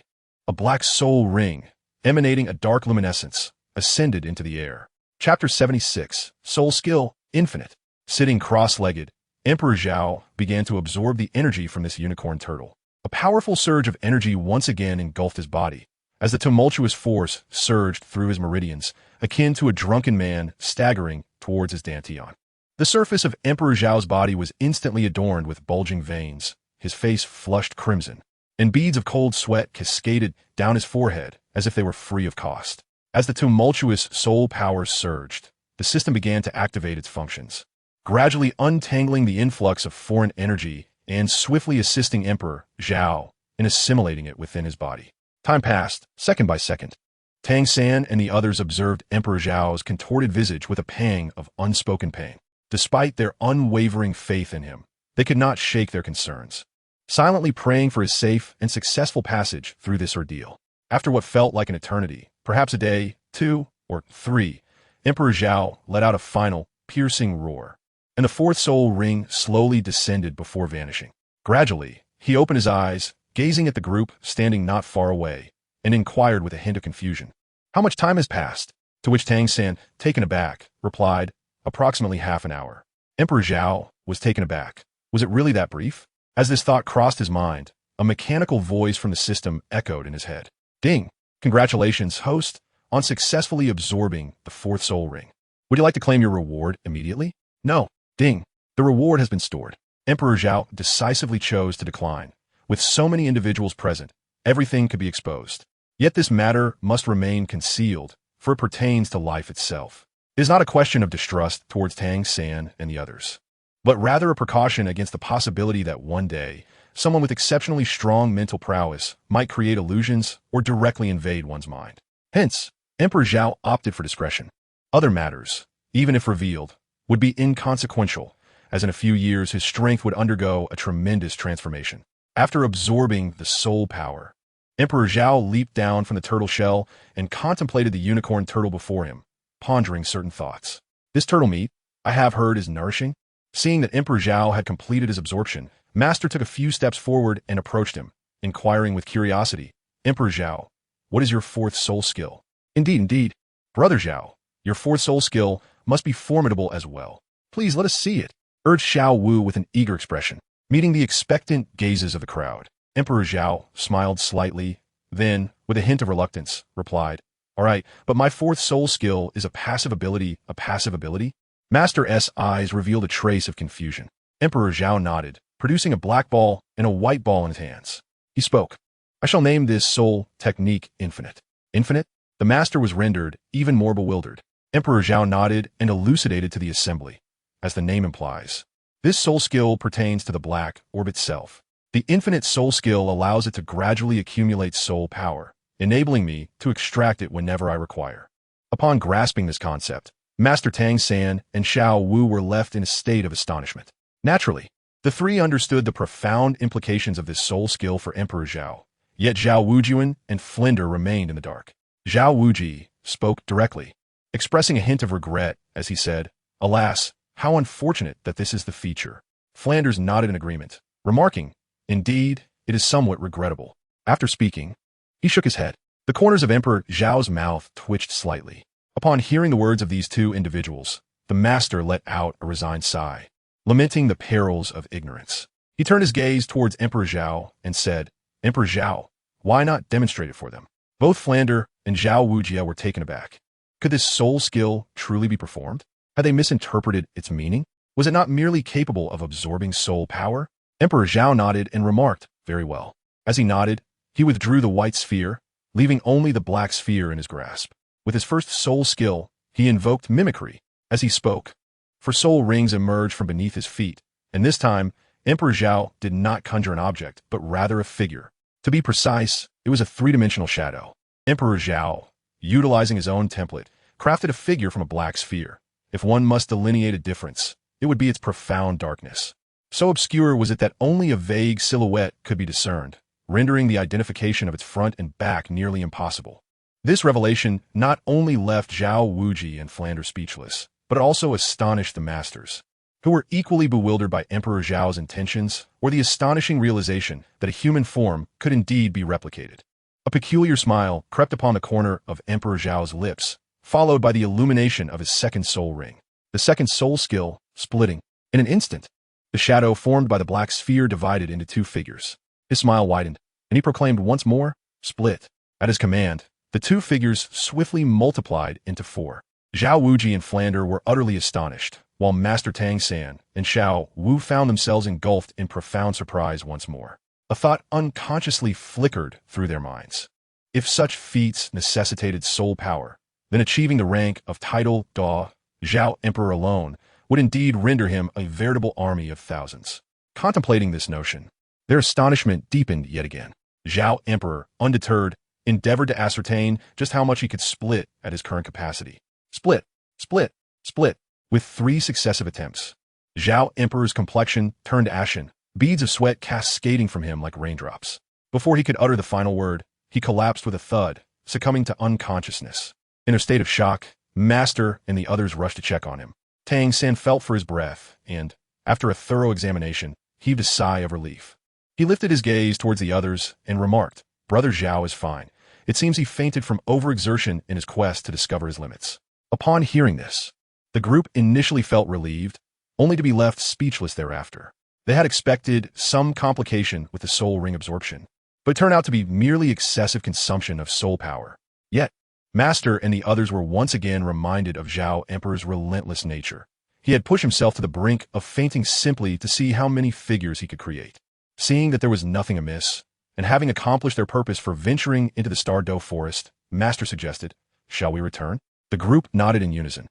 a black soul ring, emanating a dark luminescence, ascended into the air. Chapter 76, Soul Skill, Infinite. Sitting cross-legged, Emperor Zhao began to absorb the energy from this unicorn turtle. A powerful surge of energy once again engulfed his body, as the tumultuous force surged through his meridians, akin to a drunken man staggering towards his dantian. The surface of Emperor Zhao's body was instantly adorned with bulging veins, his face flushed crimson, and beads of cold sweat cascaded down his forehead as if they were free of cost. As the tumultuous soul power surged, the system began to activate its functions, gradually untangling the influx of foreign energy and swiftly assisting Emperor Zhao in assimilating it within his body. Time passed, second by second. Tang San and the others observed Emperor Zhao's contorted visage with a pang of unspoken pain. Despite their unwavering faith in him, they could not shake their concerns, silently praying for his safe and successful passage through this ordeal. After what felt like an eternity, perhaps a day, 2, or 3, Emperor Zhao let out a final, piercing roar, and the fourth soul ring slowly descended before vanishing. Gradually, he opened his eyes, gazing at the group standing not far away, and inquired with a hint of confusion, "How much time has passed?" To which Tang San, taken aback, replied, "Approximately half an hour." Emperor Zhao was taken aback. Was it really that brief? As this thought crossed his mind, a mechanical voice from the system echoed in his head. "Ding! Congratulations, host, on successfully absorbing the fourth soul ring. Would you like to claim your reward immediately?" "No. Ding! The reward has been stored." Emperor Zhao decisively chose to decline. With so many individuals present, everything could be exposed. Yet this matter must remain concealed, for it pertains to life itself. It is not a question of distrust towards Tang San and the others, but rather a precaution against the possibility that one day, someone with exceptionally strong mental prowess might create illusions or directly invade one's mind. Hence, Emperor Zhao opted for discretion. Other matters, even if revealed, would be inconsequential, as in a few years his strength would undergo a tremendous transformation. After absorbing the soul power, Emperor Zhao leaped down from the turtle shell and contemplated the unicorn turtle before him, pondering certain thoughts. "This turtle meat, I have heard, is nourishing." Seeing that Emperor Zhao had completed his absorption, Master took a few steps forward and approached him, inquiring with curiosity, "Emperor Zhao, what is your fourth soul skill?" Indeed. Brother Zhao, your fourth soul skill must be formidable as well. Please let us see it," urged Xiao Wu with an eager expression. Meeting the expectant gazes of the crowd, Emperor Zhao smiled slightly, then, with a hint of reluctance, replied, "All right, but my fourth soul skill is a passive ability." "A passive ability?" Master S' eyes revealed a trace of confusion. Emperor Zhao nodded, producing a black ball and a white ball in his hands. He spoke, "I shall name this soul technique Infinite." Infinite? The master was rendered even more bewildered. Emperor Zhao nodded and elucidated to the assembly. As the name implies, this soul skill pertains to the black orb itself. The infinite soul skill allows it to gradually accumulate soul power, enabling me to extract it whenever I require. Upon grasping this concept, Master Tang San and Xiao Wu were left in a state of astonishment. Naturally, the three understood the profound implications of this soul skill for Emperor Zhao, yet Zhao Wujuan and Flinder remained in the dark. Zhao Wuji spoke directly, expressing a hint of regret as he said, "Alas, how unfortunate that this is the feature." Flanders nodded in agreement, remarking, "Indeed, it is somewhat regrettable." After speaking, he shook his head. The corners of Emperor Zhao's mouth twitched slightly. Upon hearing the words of these two individuals, the master let out a resigned sigh. lamenting the perils of ignorance. He turned his gaze towards Emperor Zhao and said, Emperor Zhao, why not demonstrate it for them? Both Flander and Zhao Wujia were taken aback. Could this soul skill truly be performed? Had they misinterpreted its meaning? Was it not merely capable of absorbing soul power? Emperor Zhao nodded and remarked, very well. As he nodded, he withdrew the white sphere, leaving only the black sphere in his grasp. With his first soul skill, he invoked mimicry. As he spoke, for soul rings emerged from beneath his feet, and this time, Emperor Zhao did not conjure an object, but rather a figure. To be precise, it was a three-dimensional shadow. Emperor Zhao, utilizing his own template, crafted a figure from a black sphere. If one must delineate a difference, it would be its profound darkness. So obscure was it that only a vague silhouette could be discerned, rendering the identification of its front and back nearly impossible. This revelation not only left Zhao Wuji and Flander speechless, but it also astonished the masters, who were equally bewildered by Emperor Zhao's intentions or the astonishing realization that a human form could indeed be replicated. A peculiar smile crept upon the corner of Emperor Zhao's lips, followed by the illumination of his second soul ring. The second soul skill, splitting. In an instant, the shadow formed by the black sphere divided into two figures. His smile widened, and he proclaimed once more, split. At his command, the two figures swiftly multiplied into four. Zhao Wuji and Flander were utterly astonished, while Master Tang San and Xiao Wu found themselves engulfed in profound surprise once more. A thought unconsciously flickered through their minds. If such feats necessitated soul power, then achieving the rank of title Da Zhao Emperor alone would indeed render him a veritable army of thousands. Contemplating this notion, their astonishment deepened yet again. Zhao Emperor, undeterred, endeavored to ascertain just how much he could split at his current capacity. Split, split, split, with 3 successive attempts. Zhao Emperor's complexion turned ashen, beads of sweat cascading from him like raindrops. Before he could utter the final word, he collapsed with a thud, succumbing to unconsciousness. In a state of shock, Master and the others rushed to check on him. Tang San felt for his breath and, after a thorough examination, heaved a sigh of relief. He lifted his gaze towards the others and remarked, Brother Zhao is fine. It seems he fainted from overexertion in his quest to discover his limits. Upon hearing this, the group initially felt relieved, only to be left speechless thereafter. They had expected some complication with the soul ring absorption, but it turned out to be merely excessive consumption of soul power. Yet, Master and the others were once again reminded of Zhao Emperor's relentless nature. He had pushed himself to the brink of fainting simply to see how many figures he could create. Seeing that there was nothing amiss, and having accomplished their purpose for venturing into the Star-Doe forest, Master suggested, shall we return? The group nodded in unison.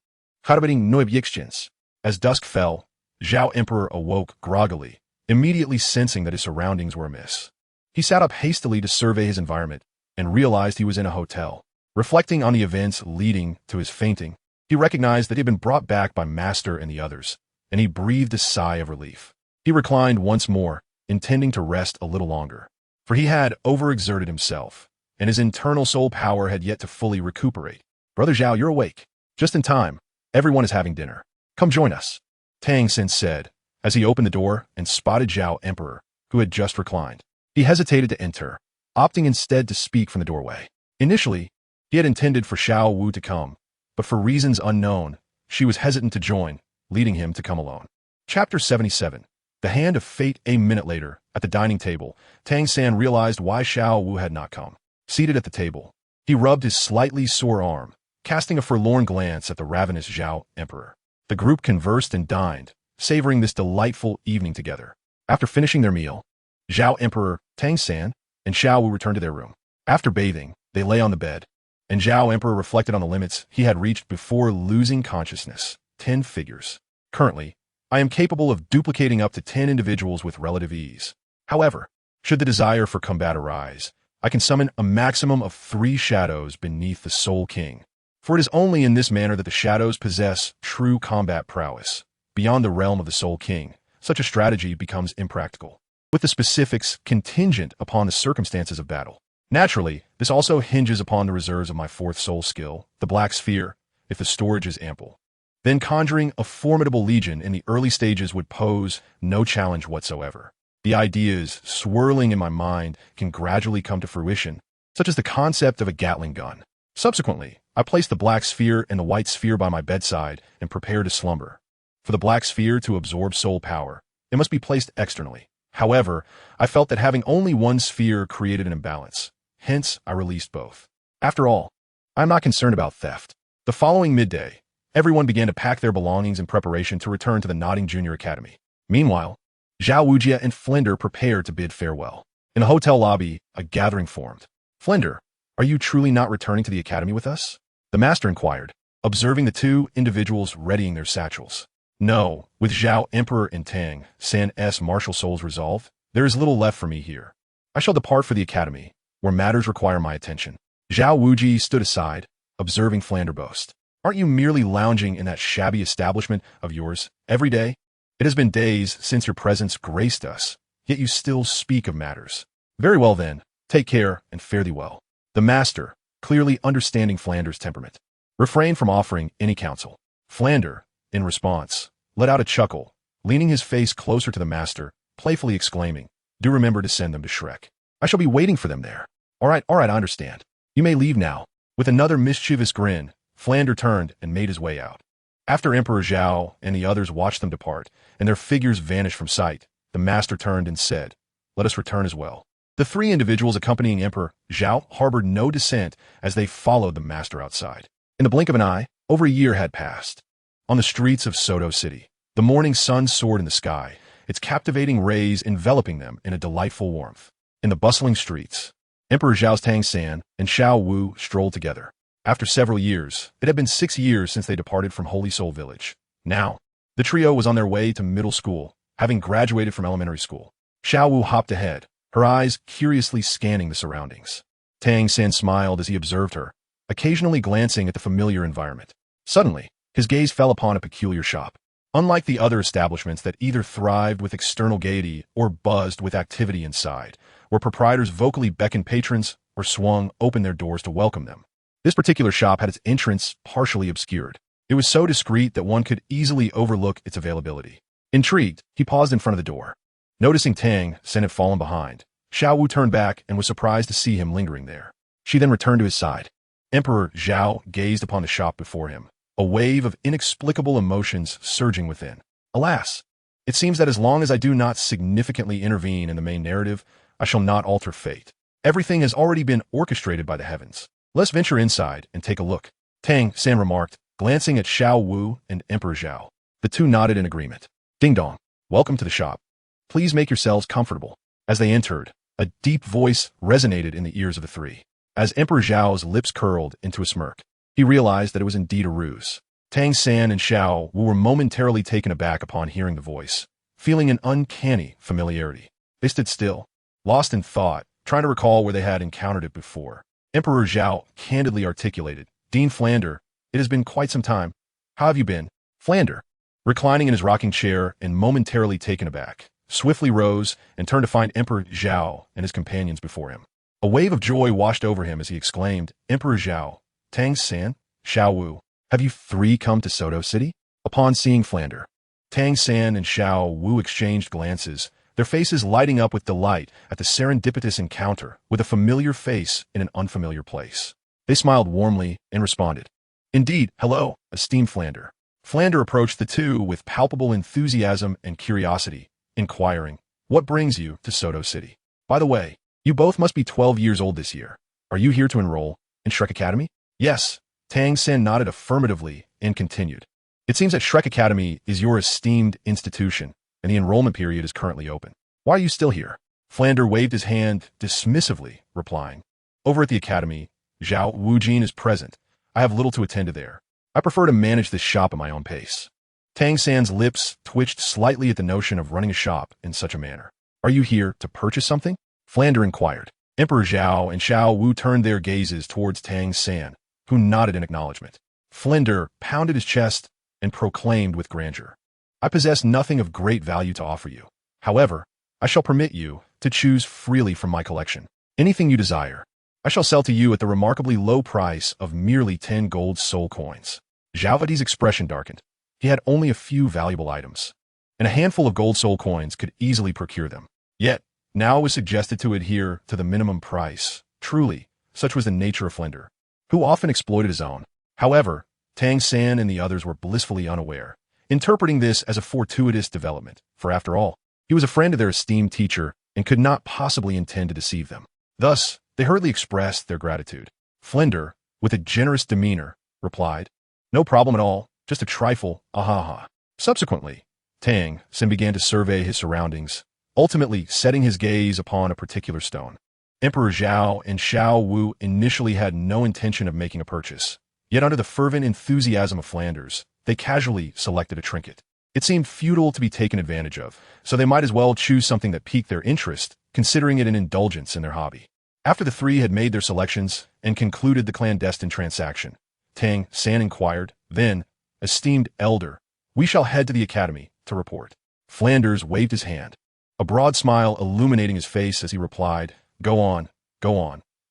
As dusk fell, Zhao Emperor awoke groggily, immediately sensing that his surroundings were amiss. He sat up hastily to survey his environment, and realized he was in a hotel. Reflecting on the events leading to his fainting, he recognized that he had been brought back by Master and the others, and he breathed a sigh of relief. He reclined once more, intending to rest a little longer, for he had overexerted himself, and his internal soul power had yet to fully recuperate. Brother Zhao, you're awake. Just in time. Everyone is having dinner. Come join us, Tang Sen said, as he opened the door and spotted Zhao Emperor, who had just reclined. He hesitated to enter, opting instead to speak from the doorway. Initially, he had intended for Xiao Wu to come, but for reasons unknown, she was hesitant to join, leading him to come alone. Chapter 77. The Hand of Fate. A minute later, at the dining table, Tang San realized why Xiao Wu had not come. Seated at the table, he rubbed his slightly sore arm, casting a forlorn glance at the ravenous Zhao Emperor. The group conversed and dined, savoring this delightful evening together. After finishing their meal, Zhao Emperor, Tang San, and Xiao Wu returned to their room. After bathing, they lay on the bed, and Zhao Emperor reflected on the limits he had reached before losing consciousness. 10 figures. Currently, I am capable of duplicating up to 10 individuals with relative ease. However, should the desire for combat arise, I can summon a maximum of 3 shadows beneath the Soul King. For it is only in this manner that the shadows possess true combat prowess. Beyond the realm of the Soul King, such a strategy becomes impractical, with the specifics contingent upon the circumstances of battle. Naturally, this also hinges upon the reserves of my 4th soul skill, the Black Sphere, if the storage is ample. Then conjuring a formidable legion in the early stages would pose no challenge whatsoever. The ideas swirling in my mind can gradually come to fruition, such as the concept of a Gatling gun. Subsequently, I placed the Black Sphere and the White Sphere by my bedside and prepared to slumber. For the black sphere to absorb soul power, it must be placed externally. However, I felt that having only one sphere created an imbalance. Hence, I released both. After all, I am not concerned about theft. The following midday, everyone began to pack their belongings in preparation to return to the Nodding Junior Academy. Meanwhile, Zhao Wujia and Flender prepared to bid farewell. In the hotel lobby, a gathering formed. Flender, are you truly not returning to the academy with us? The master inquired, observing the two individuals readying their satchels. No, with Zhao Emperor and Tang San's martial souls resolved, there is little left for me here. I shall depart for the academy, where matters require my attention. Zhao Wuji stood aside, observing Flander boast. Aren't you merely lounging in that shabby establishment of yours every day? It has been days since your presence graced us, yet you still speak of matters. Very well then, take care and fare thee well. The master, clearly understanding Flander's temperament, refrained from offering any counsel. Flander, in response, let out a chuckle, leaning his face closer to the master, playfully exclaiming, do remember to send them to Shrek. I shall be waiting for them there. All right, I understand. You may leave now. With another mischievous grin, Flander turned and made his way out. After Emperor Zhao and the others watched them depart, and their figures vanished from sight, the master turned and said, let us return as well. The three individuals accompanying Emperor Zhao harbored no dissent as they followed the master outside. In the blink of an eye, over a year had passed. On the streets of Soto City, the morning sun soared in the sky, its captivating rays enveloping them in a delightful warmth. In the bustling streets, Emperor Zhao's Tang San and Xiao Wu strolled together. After several years, it had been 6 years since they departed from Holy Soul Village. Now, the trio was on their way to middle school, having graduated from elementary school. Xiao Wu hopped ahead, her eyes curiously scanning the surroundings. Tang San smiled as he observed her, occasionally glancing at the familiar environment. Suddenly, his gaze fell upon a peculiar shop. Unlike the other establishments that either thrived with external gaiety or buzzed with activity inside, where proprietors vocally beckoned patrons or swung open their doors to welcome them, this particular shop had its entrance partially obscured. It was so discreet that one could easily overlook its availability. Intrigued, he paused in front of the door. Noticing Tang San had fallen behind, Xiao Wu turned back and was surprised to see him lingering there. She then returned to his side. Emperor Zhao gazed upon the shop before him, a wave of inexplicable emotions surging within. Alas, it seems that as long as I do not significantly intervene in the main narrative, I shall not alter fate. Everything has already been orchestrated by the heavens. Let's venture inside and take a look, Tang San remarked, glancing at Xiao Wu and Emperor Zhao. The two nodded in agreement. Ding dong. Welcome to the shop. Please make yourselves comfortable. As they entered, a deep voice resonated in the ears of the three. As Emperor Zhao's lips curled into a smirk, he realized that it was indeed a ruse. Tang San and Xiao Wu were momentarily taken aback upon hearing the voice, feeling an uncanny familiarity. They stood still, lost in thought, trying to recall where they had encountered it before. Emperor Zhao candidly articulated, Dean Flander, it has been quite some time. How have you been? Flander, reclining in his rocking chair and momentarily taken aback, swiftly rose and turned to find Emperor Zhao and his companions before him. A wave of joy washed over him as he exclaimed, Emperor Zhao, Tang San, Xiao Wu, have you three come to Soto City? Upon seeing Flander, Tang San and Xiao Wu exchanged glances, their faces lighting up with delight at the serendipitous encounter with a familiar face in an unfamiliar place. They smiled warmly and responded, Indeed, hello, esteemed Flander. Flander approached the two with palpable enthusiasm and curiosity, inquiring, What brings you to Soto City? By the way, you both must be 12 years old this year. Are you here to enroll in Shrek Academy? Yes. Tang San nodded affirmatively and continued. It seems that Shrek Academy is your esteemed institution, and the enrollment period is currently open. Why are you still here? Flander waved his hand dismissively, replying, Over at the academy, Zhao Wujin is present. I have little to attend to there. I prefer to manage this shop at my own pace. Tang San's lips twitched slightly at the notion of running a shop in such a manner. Are you here to purchase something? Flander inquired. Emperor Zhao and Xiao Wu turned their gazes towards Tang San, who nodded in acknowledgement. Flander pounded his chest and proclaimed with grandeur, I possess nothing of great value to offer you. However, I shall permit you to choose freely from my collection. Anything you desire, I shall sell to you at the remarkably low price of merely 10 gold soul coins. Zhaovadi's expression darkened. He had only a few valuable items, and a handful of gold soul coins could easily procure them. Yet, now it was suggested to adhere to the minimum price. Truly, such was the nature of Flander, who often exploited his own. However, Tang San and the others were blissfully unaware. interpreting this as a fortuitous development, for after all, he was a friend of their esteemed teacher and could not possibly intend to deceive them. Thus, they hurriedly expressed their gratitude. Flender, with a generous demeanor, replied, "No problem at all, just a trifle, ahaha." Subsequently, Tang Sen began to survey his surroundings, ultimately setting his gaze upon a particular stone. Emperor Zhao and Xiao Wu initially had no intention of making a purchase, yet under the fervent enthusiasm of Flanders, they casually selected a trinket. It seemed futile to be taken advantage of, so they might as well choose something that piqued their interest, considering it an indulgence in their hobby. After the three had made their selections and concluded the clandestine transaction, Tang San inquired, "Then, esteemed elder, we shall head to the academy to report." Flanders waved his hand, a broad smile illuminating his face as he replied, go on,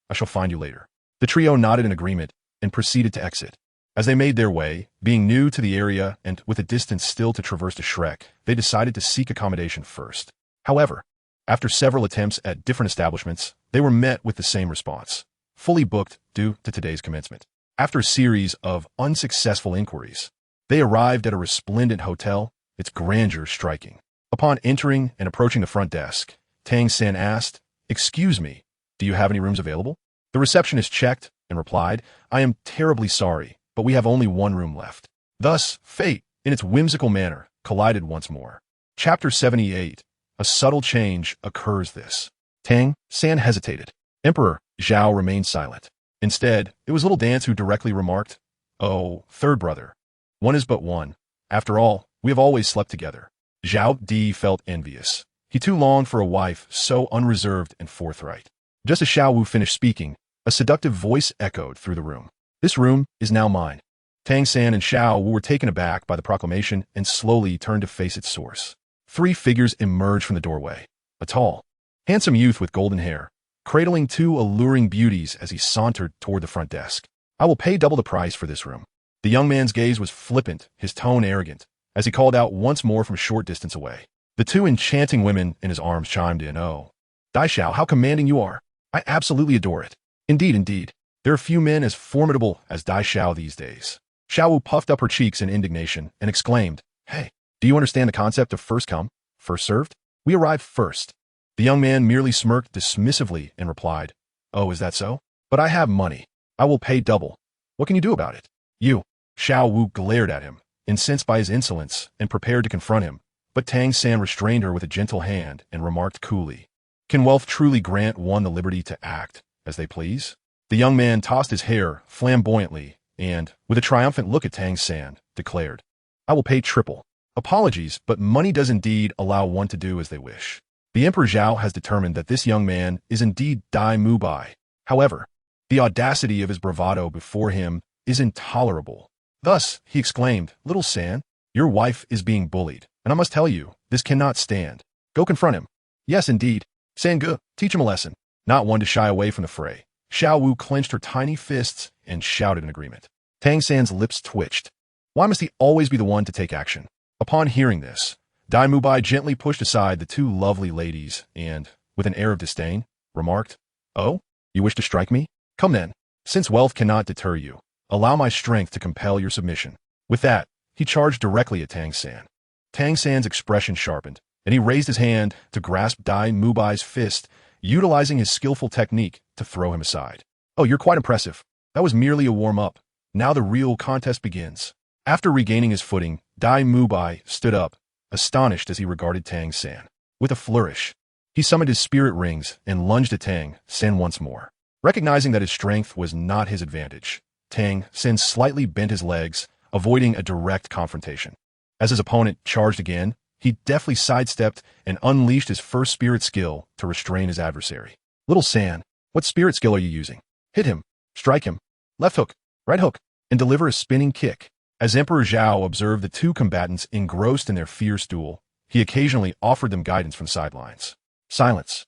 I shall find you later." The trio nodded in agreement and proceeded to exit. As they made their way, being new to the area and with a distance still to traverse to Shrek, they decided to seek accommodation first. However, after several attempts at different establishments, they were met with the same response: fully booked due to today's commencement. After a series of unsuccessful inquiries, they arrived at a resplendent hotel, its grandeur striking. Upon entering and approaching the front desk, Tang San asked, "Excuse me, do you have any rooms available?" The receptionist checked and replied, "I am terribly sorry, but we have only one room left." Thus, fate, in its whimsical manner, collided once more. Chapter 78. A subtle change occurs this. Tang San hesitated. Emperor Zhao remained silent. Instead, it was little Dance who directly remarked, "Oh, third brother. One is but one. After all, we have always slept together." Zhao Di felt envious. He too longed for a wife so unreserved and forthright. Just as Xiao Wu finished speaking, a seductive voice echoed through the room. "This room is now mine." Tang San and Xiao Wu were taken aback by the proclamation and slowly turned to face its source. Three figures emerged from the doorway. A tall, handsome youth with golden hair, cradling two alluring beauties as he sauntered toward the front desk. "I will pay double the price for this room." The young man's gaze was flippant, his tone arrogant, as he called out once more from a short distance away. The two enchanting women in his arms chimed in, "Oh, Dai Xiao, how commanding you are. I absolutely adore it." Indeed. There are few men as formidable as Dai Xiao these days." Xiao Wu puffed up her cheeks in indignation and exclaimed, "Hey, do you understand the concept of first come, first served? We arrived first." The young man merely smirked dismissively and replied, "Oh, is that so? But I have money. I will pay double. What can you do about it?" "You." Xiao Wu glared at him, incensed by his insolence, and prepared to confront him, but Tang San restrained her with a gentle hand and remarked coolly, "Can wealth truly grant one the liberty to act as they please?" The young man tossed his hair flamboyantly and, with a triumphant look at Tang San, declared, "I will pay triple. Apologies, but money does indeed allow one to do as they wish." The Emperor Zhao has determined that this young man is indeed Dai Mubai. However, the audacity of his bravado before him is intolerable. Thus, he exclaimed, "Little San, your wife is being bullied, and I must tell you, this cannot stand. Go confront him." "Yes, indeed. Sangu, teach him a lesson." Not one to shy away from the fray, Xiao Wu clenched her tiny fists and shouted in agreement. Tang San's lips twitched. Why must he always be the one to take action? Upon hearing this, Dai Mubai gently pushed aside the two lovely ladies and, with an air of disdain, remarked, "Oh, you wish to strike me? Come then. Since wealth cannot deter you, allow my strength to compel your submission." With that, he charged directly at Tang San. Tang San's expression sharpened, and he raised his hand to grasp Dai Mubai's fist, utilizing his skillful technique to throw him aside. "Oh, you're quite impressive. That was merely a warm-up. Now the real contest begins." After regaining his footing, Dai Mubai stood up, astonished as he regarded Tang San. With a flourish, he summoned his spirit rings and lunged at Tang San once more. Recognizing that his strength was not his advantage, Tang San slightly bent his legs, avoiding a direct confrontation. As his opponent charged again, he deftly sidestepped and unleashed his first spirit skill to restrain his adversary. "Little San, what spirit skill are you using? Hit him, strike him, left hook, right hook, and deliver a spinning kick." As Emperor Zhao observed the two combatants engrossed in their fierce duel, he occasionally offered them guidance from the sidelines. Silence.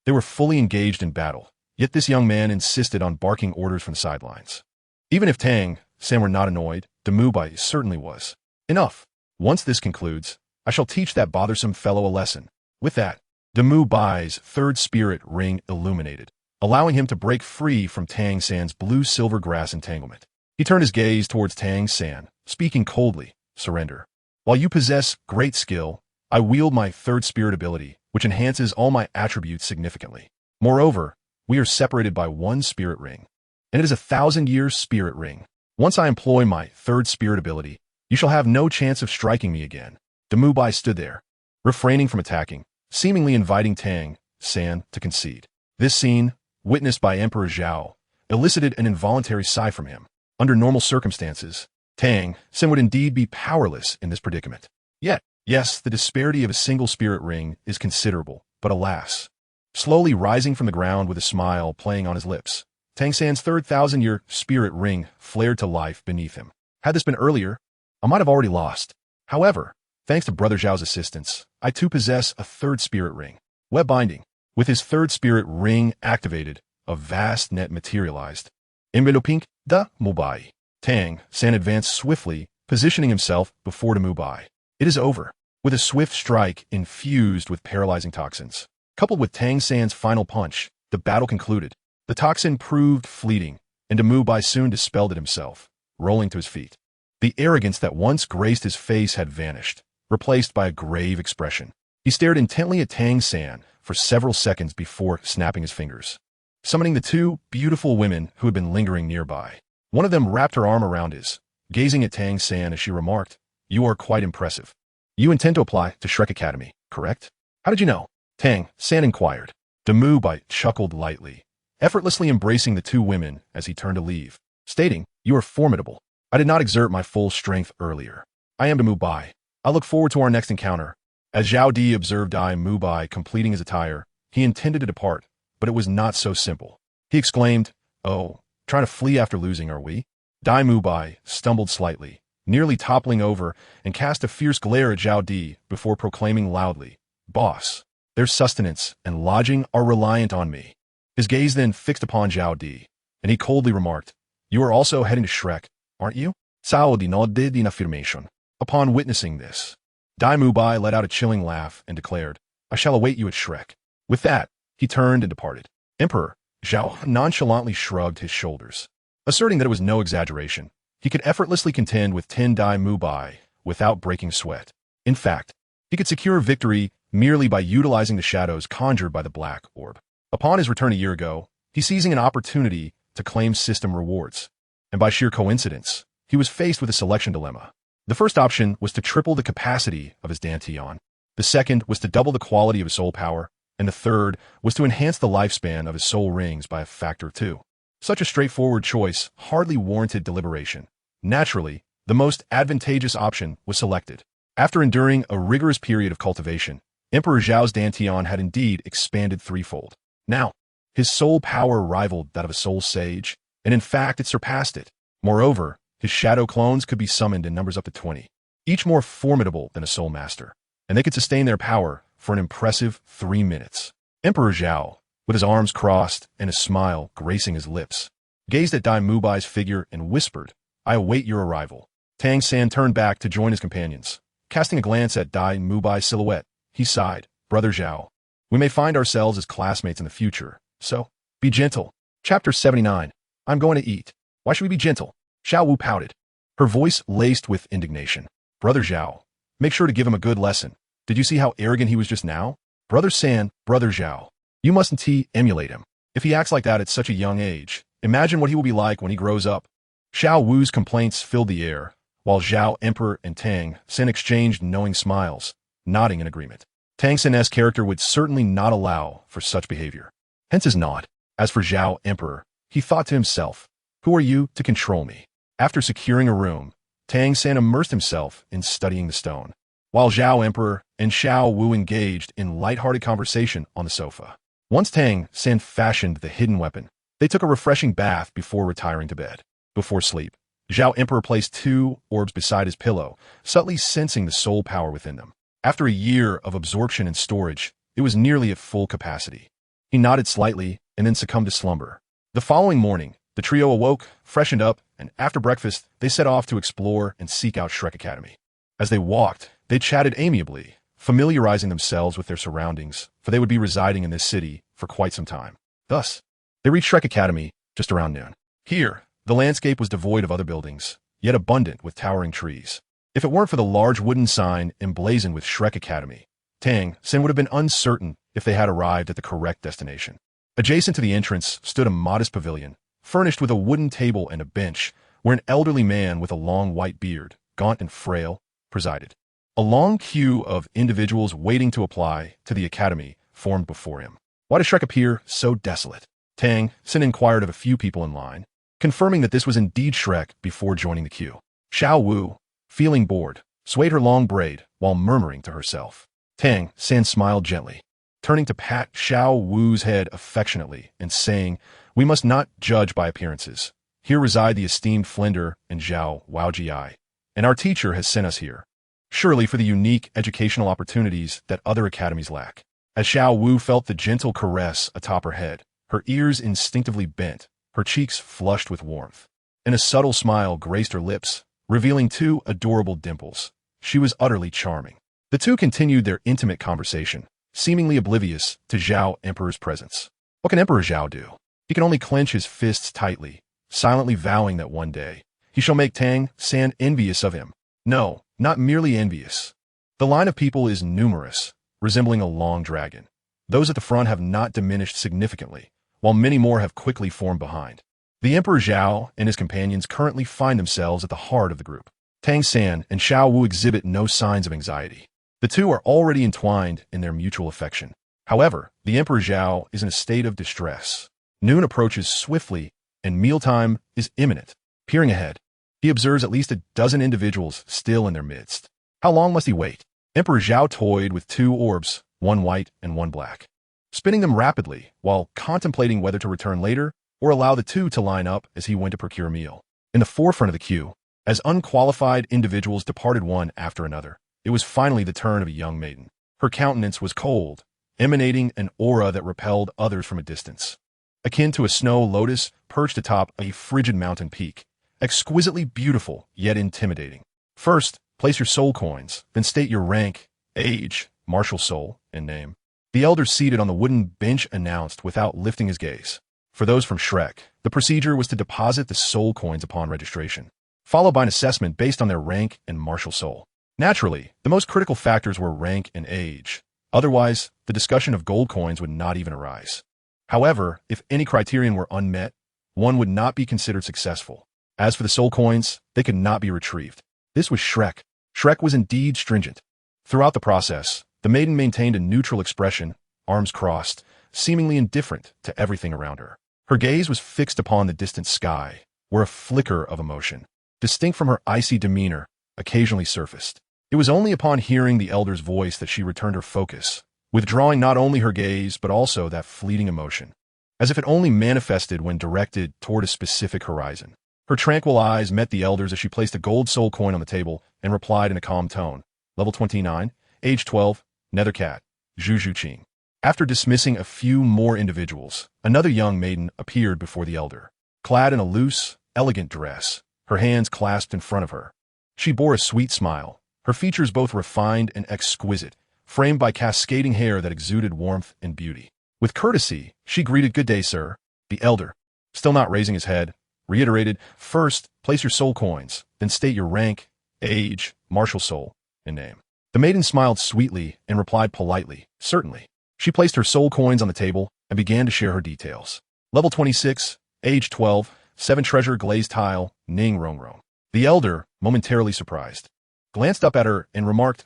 They were fully engaged in battle, yet this young man insisted on barking orders from the sidelines. Even if Tang San were not annoyed, Demubai certainly was. "Enough. Once this concludes, I shall teach that bothersome fellow a lesson." With that, Demubai's third spirit ring illuminated, allowing him to break free from Tang San's blue-silver grass entanglement. He turned his gaze towards Tang San, speaking coldly, surrender. While you possess great skill, I wield my third spirit ability, which enhances all my attributes significantly. Moreover, we are separated by one spirit ring, and it is 1,000-year spirit ring. Once I employ my third spirit ability, you shall have no chance of striking me again. Demubai stood there, refraining from attacking, seemingly inviting Tang San to concede. This scene, witnessed by Emperor Zhao, elicited an involuntary sigh from him. Under normal circumstances, Tang San would indeed be powerless in this predicament. Yet, yes, the disparity of a single spirit ring is considerable, but alas. Slowly rising from the ground with a smile playing on his lips, Tang San's third 1,000-year spirit ring flared to life beneath him. Had this been earlier, I might have already lost. However, thanks to Brother Zhao's assistance, I too possess a third spirit ring. Web binding. With his third spirit ring activated, a vast net materialized. Enveloping the Mubai. Tang San advanced swiftly, positioning himself before the Mubai. It is over. With a swift strike infused with paralyzing toxins. Coupled with Tang San's final punch, the battle concluded. The toxin proved fleeting, and Mubai soon dispelled it himself, rolling to his feet. The arrogance that once graced his face had vanished, replaced by a grave expression. He stared intently at Tang San for several seconds before snapping his fingers, summoning the two beautiful women who had been lingering nearby. One of them wrapped her arm around his, gazing at Tang San as she remarked, "You are quite impressive. You intend to apply to Shrek Academy, correct?" "How did you know?" Tang San inquired. Demubai chuckled lightly, effortlessly embracing the two women as he turned to leave, stating, "You are formidable. I did not exert my full strength earlier. I am Demubai. I look forward to our next encounter." As Zhao Di observed Dai Mubai completing his attire, he intended to depart, but it was not so simple. He exclaimed, "Oh, trying to flee after losing, are we?" Dai Mubai stumbled slightly, nearly toppling over, and cast a fierce glare at Zhao Di before proclaiming loudly, "Boss, their sustenance and lodging are reliant on me." His gaze then fixed upon Zhao Di, and he coldly remarked, "You are also heading to Shrek, aren't you?" Zhao Di nodded in affirmation. Upon witnessing this, Dai Mubai let out a chilling laugh and declared, "I shall await you at Shrek." With that, he turned and departed. Emperor Zhao nonchalantly shrugged his shoulders, asserting that it was no exaggeration. He could effortlessly contend with 10 Dai Mubai without breaking sweat. In fact, he could secure victory merely by utilizing the shadows conjured by the black orb. Upon his return a year ago, he seizing an opportunity to claim system rewards. And by sheer coincidence, he was faced with a selection dilemma. The first option was to triple the capacity of his Dantian. The second was to double the quality of his soul power, and the third was to enhance the lifespan of his soul rings by a factor of 2. Such a straightforward choice hardly warranted deliberation. Naturally, the most advantageous option was selected. After enduring a rigorous period of cultivation, Emperor Zhao's Dantian had indeed expanded threefold. Now, his soul power rivaled that of a soul sage, and in fact it surpassed it. Moreover, his shadow clones could be summoned in numbers up to 20, each more formidable than a soul master, and they could sustain their power for an impressive 3 minutes. Emperor Zhao, with his arms crossed and a smile gracing his lips, gazed at Dai Mubai's figure and whispered, "I await your arrival." Tang San turned back to join his companions. Casting a glance at Dai Mubai's silhouette, he sighed, "Brother Zhao, we may find ourselves as classmates in the future, so be gentle." Chapter 79. I'm going to eat. Why should we be gentle? Xiao Wu pouted, her voice laced with indignation. "Brother Zhao, make sure to give him a good lesson. Did you see how arrogant he was just now? Brother San, Brother Zhao, you mustn't emulate him. If he acts like that at such a young age, imagine what he will be like when he grows up." Xiao Wu's complaints filled the air, while Zhao Emperor and Tang San exchanged knowing smiles, nodding in agreement. Tang San's character would certainly not allow for such behavior. Hence his nod. As for Zhao Emperor, he thought to himself, "Who are you to control me?" After securing a room, Tang San immersed himself in studying the stone, while Zhao Emperor and Xiao Wu engaged in light-hearted conversation on the sofa. Once Tang San fashioned the hidden weapon, they took a refreshing bath before retiring to bed. Before sleep, Zhao Emperor placed 2 orbs beside his pillow, subtly sensing the soul power within them. After a year of absorption and storage, it was nearly at full capacity. He nodded slightly and then succumbed to slumber. The following morning, the trio awoke, freshened up, and after breakfast, they set off to explore and seek out Shrek Academy. As they walked, they chatted amiably, familiarizing themselves with their surroundings, for they would be residing in this city for quite some time. Thus, they reached Shrek Academy just around noon. Here, the landscape was devoid of other buildings, yet abundant with towering trees. If it weren't for the large wooden sign emblazoned with Shrek Academy, Tang Sen would have been uncertain if they had arrived at the correct destination. Adjacent to the entrance stood a modest pavilion, furnished with a wooden table and a bench, where an elderly man with a long white beard, gaunt and frail, presided. A long queue of individuals waiting to apply to the academy formed before him. Why does Shrek appear so desolate? Tang Sen inquired of a few people in line, confirming that this was indeed Shrek before joining the queue. Xiao Wu, feeling bored, swayed her long braid while murmuring to herself. Tang Sen smiled gently, turning to pat Xiao Wu's head affectionately and saying, "We must not judge by appearances. Here reside the esteemed Flender and Zhao Waojiai, and our teacher has sent us here, surely for the unique educational opportunities that other academies lack." As Xiao Wu felt the gentle caress atop her head, her ears instinctively bent, her cheeks flushed with warmth, and a subtle smile graced her lips, revealing two adorable dimples. She was utterly charming. The two continued their intimate conversation, seemingly oblivious to Zhao Emperor's presence. What can Emperor Zhao do? He can only clench his fists tightly, silently vowing that one day he shall make Tang San envious of him. No, not merely envious. The line of people is numerous, resembling a long dragon. Those at the front have not diminished significantly, while many more have quickly formed behind. The Emperor Zhao and his companions currently find themselves at the heart of the group. Tang San and Xiao Wu exhibit no signs of anxiety. The two are already entwined in their mutual affection. However, the Emperor Zhao is in a state of distress. Noon approaches swiftly, and mealtime is imminent. Peering ahead, he observes at least a dozen individuals still in their midst. How long must he wait? Emperor Zhao toyed with two orbs, one white and one black, spinning them rapidly while contemplating whether to return later or allow the two to line up as he went to procure a meal. In the forefront of the queue, as unqualified individuals departed one after another, it was finally the turn of a young maiden. Her countenance was cold, emanating an aura that repelled others from a distance. Akin to a snow lotus perched atop a frigid mountain peak, exquisitely beautiful yet intimidating. First, place your soul coins, then state your rank, age, martial soul, and name. The elder seated on the wooden bench announced without lifting his gaze. For those from Shrek, the procedure was to deposit the soul coins upon registration, followed by an assessment based on their rank and martial soul. Naturally, the most critical factors were rank and age. Otherwise, the discussion of gold coins would not even arise. However, if any criterion were unmet, one would not be considered successful. As for the soul coins, they could not be retrieved. This was Shrek. Shrek was indeed stringent. Throughout the process, the maiden maintained a neutral expression, arms crossed, seemingly indifferent to everything around her. Her gaze was fixed upon the distant sky, where a flicker of emotion, distinct from her icy demeanor, occasionally surfaced. It was only upon hearing the elder's voice that she returned her focus, withdrawing not only her gaze but also that fleeting emotion, as if it only manifested when directed toward a specific horizon. Her tranquil eyes met the elder's as she placed a gold soul coin on the table and replied in a calm tone. Level 29, age 12, Nethercat, Zhu Qing. After dismissing a few more individuals, another young maiden appeared before the elder, clad in a loose, elegant dress, her hands clasped in front of her. She bore a sweet smile, her features both refined and exquisite, framed by cascading hair that exuded warmth and beauty. With courtesy, she greeted, "Good day, sir." The elder, still not raising his head, reiterated, "First, place your soul coins, then state your rank, age, martial soul, and name." The maiden smiled sweetly and replied politely, "Certainly." She placed her soul coins on the table and began to share her details. Level 26, age 12, 7 treasure glazed tile, Ning Rongrong. The elder, momentarily surprised, glanced up at her and remarked,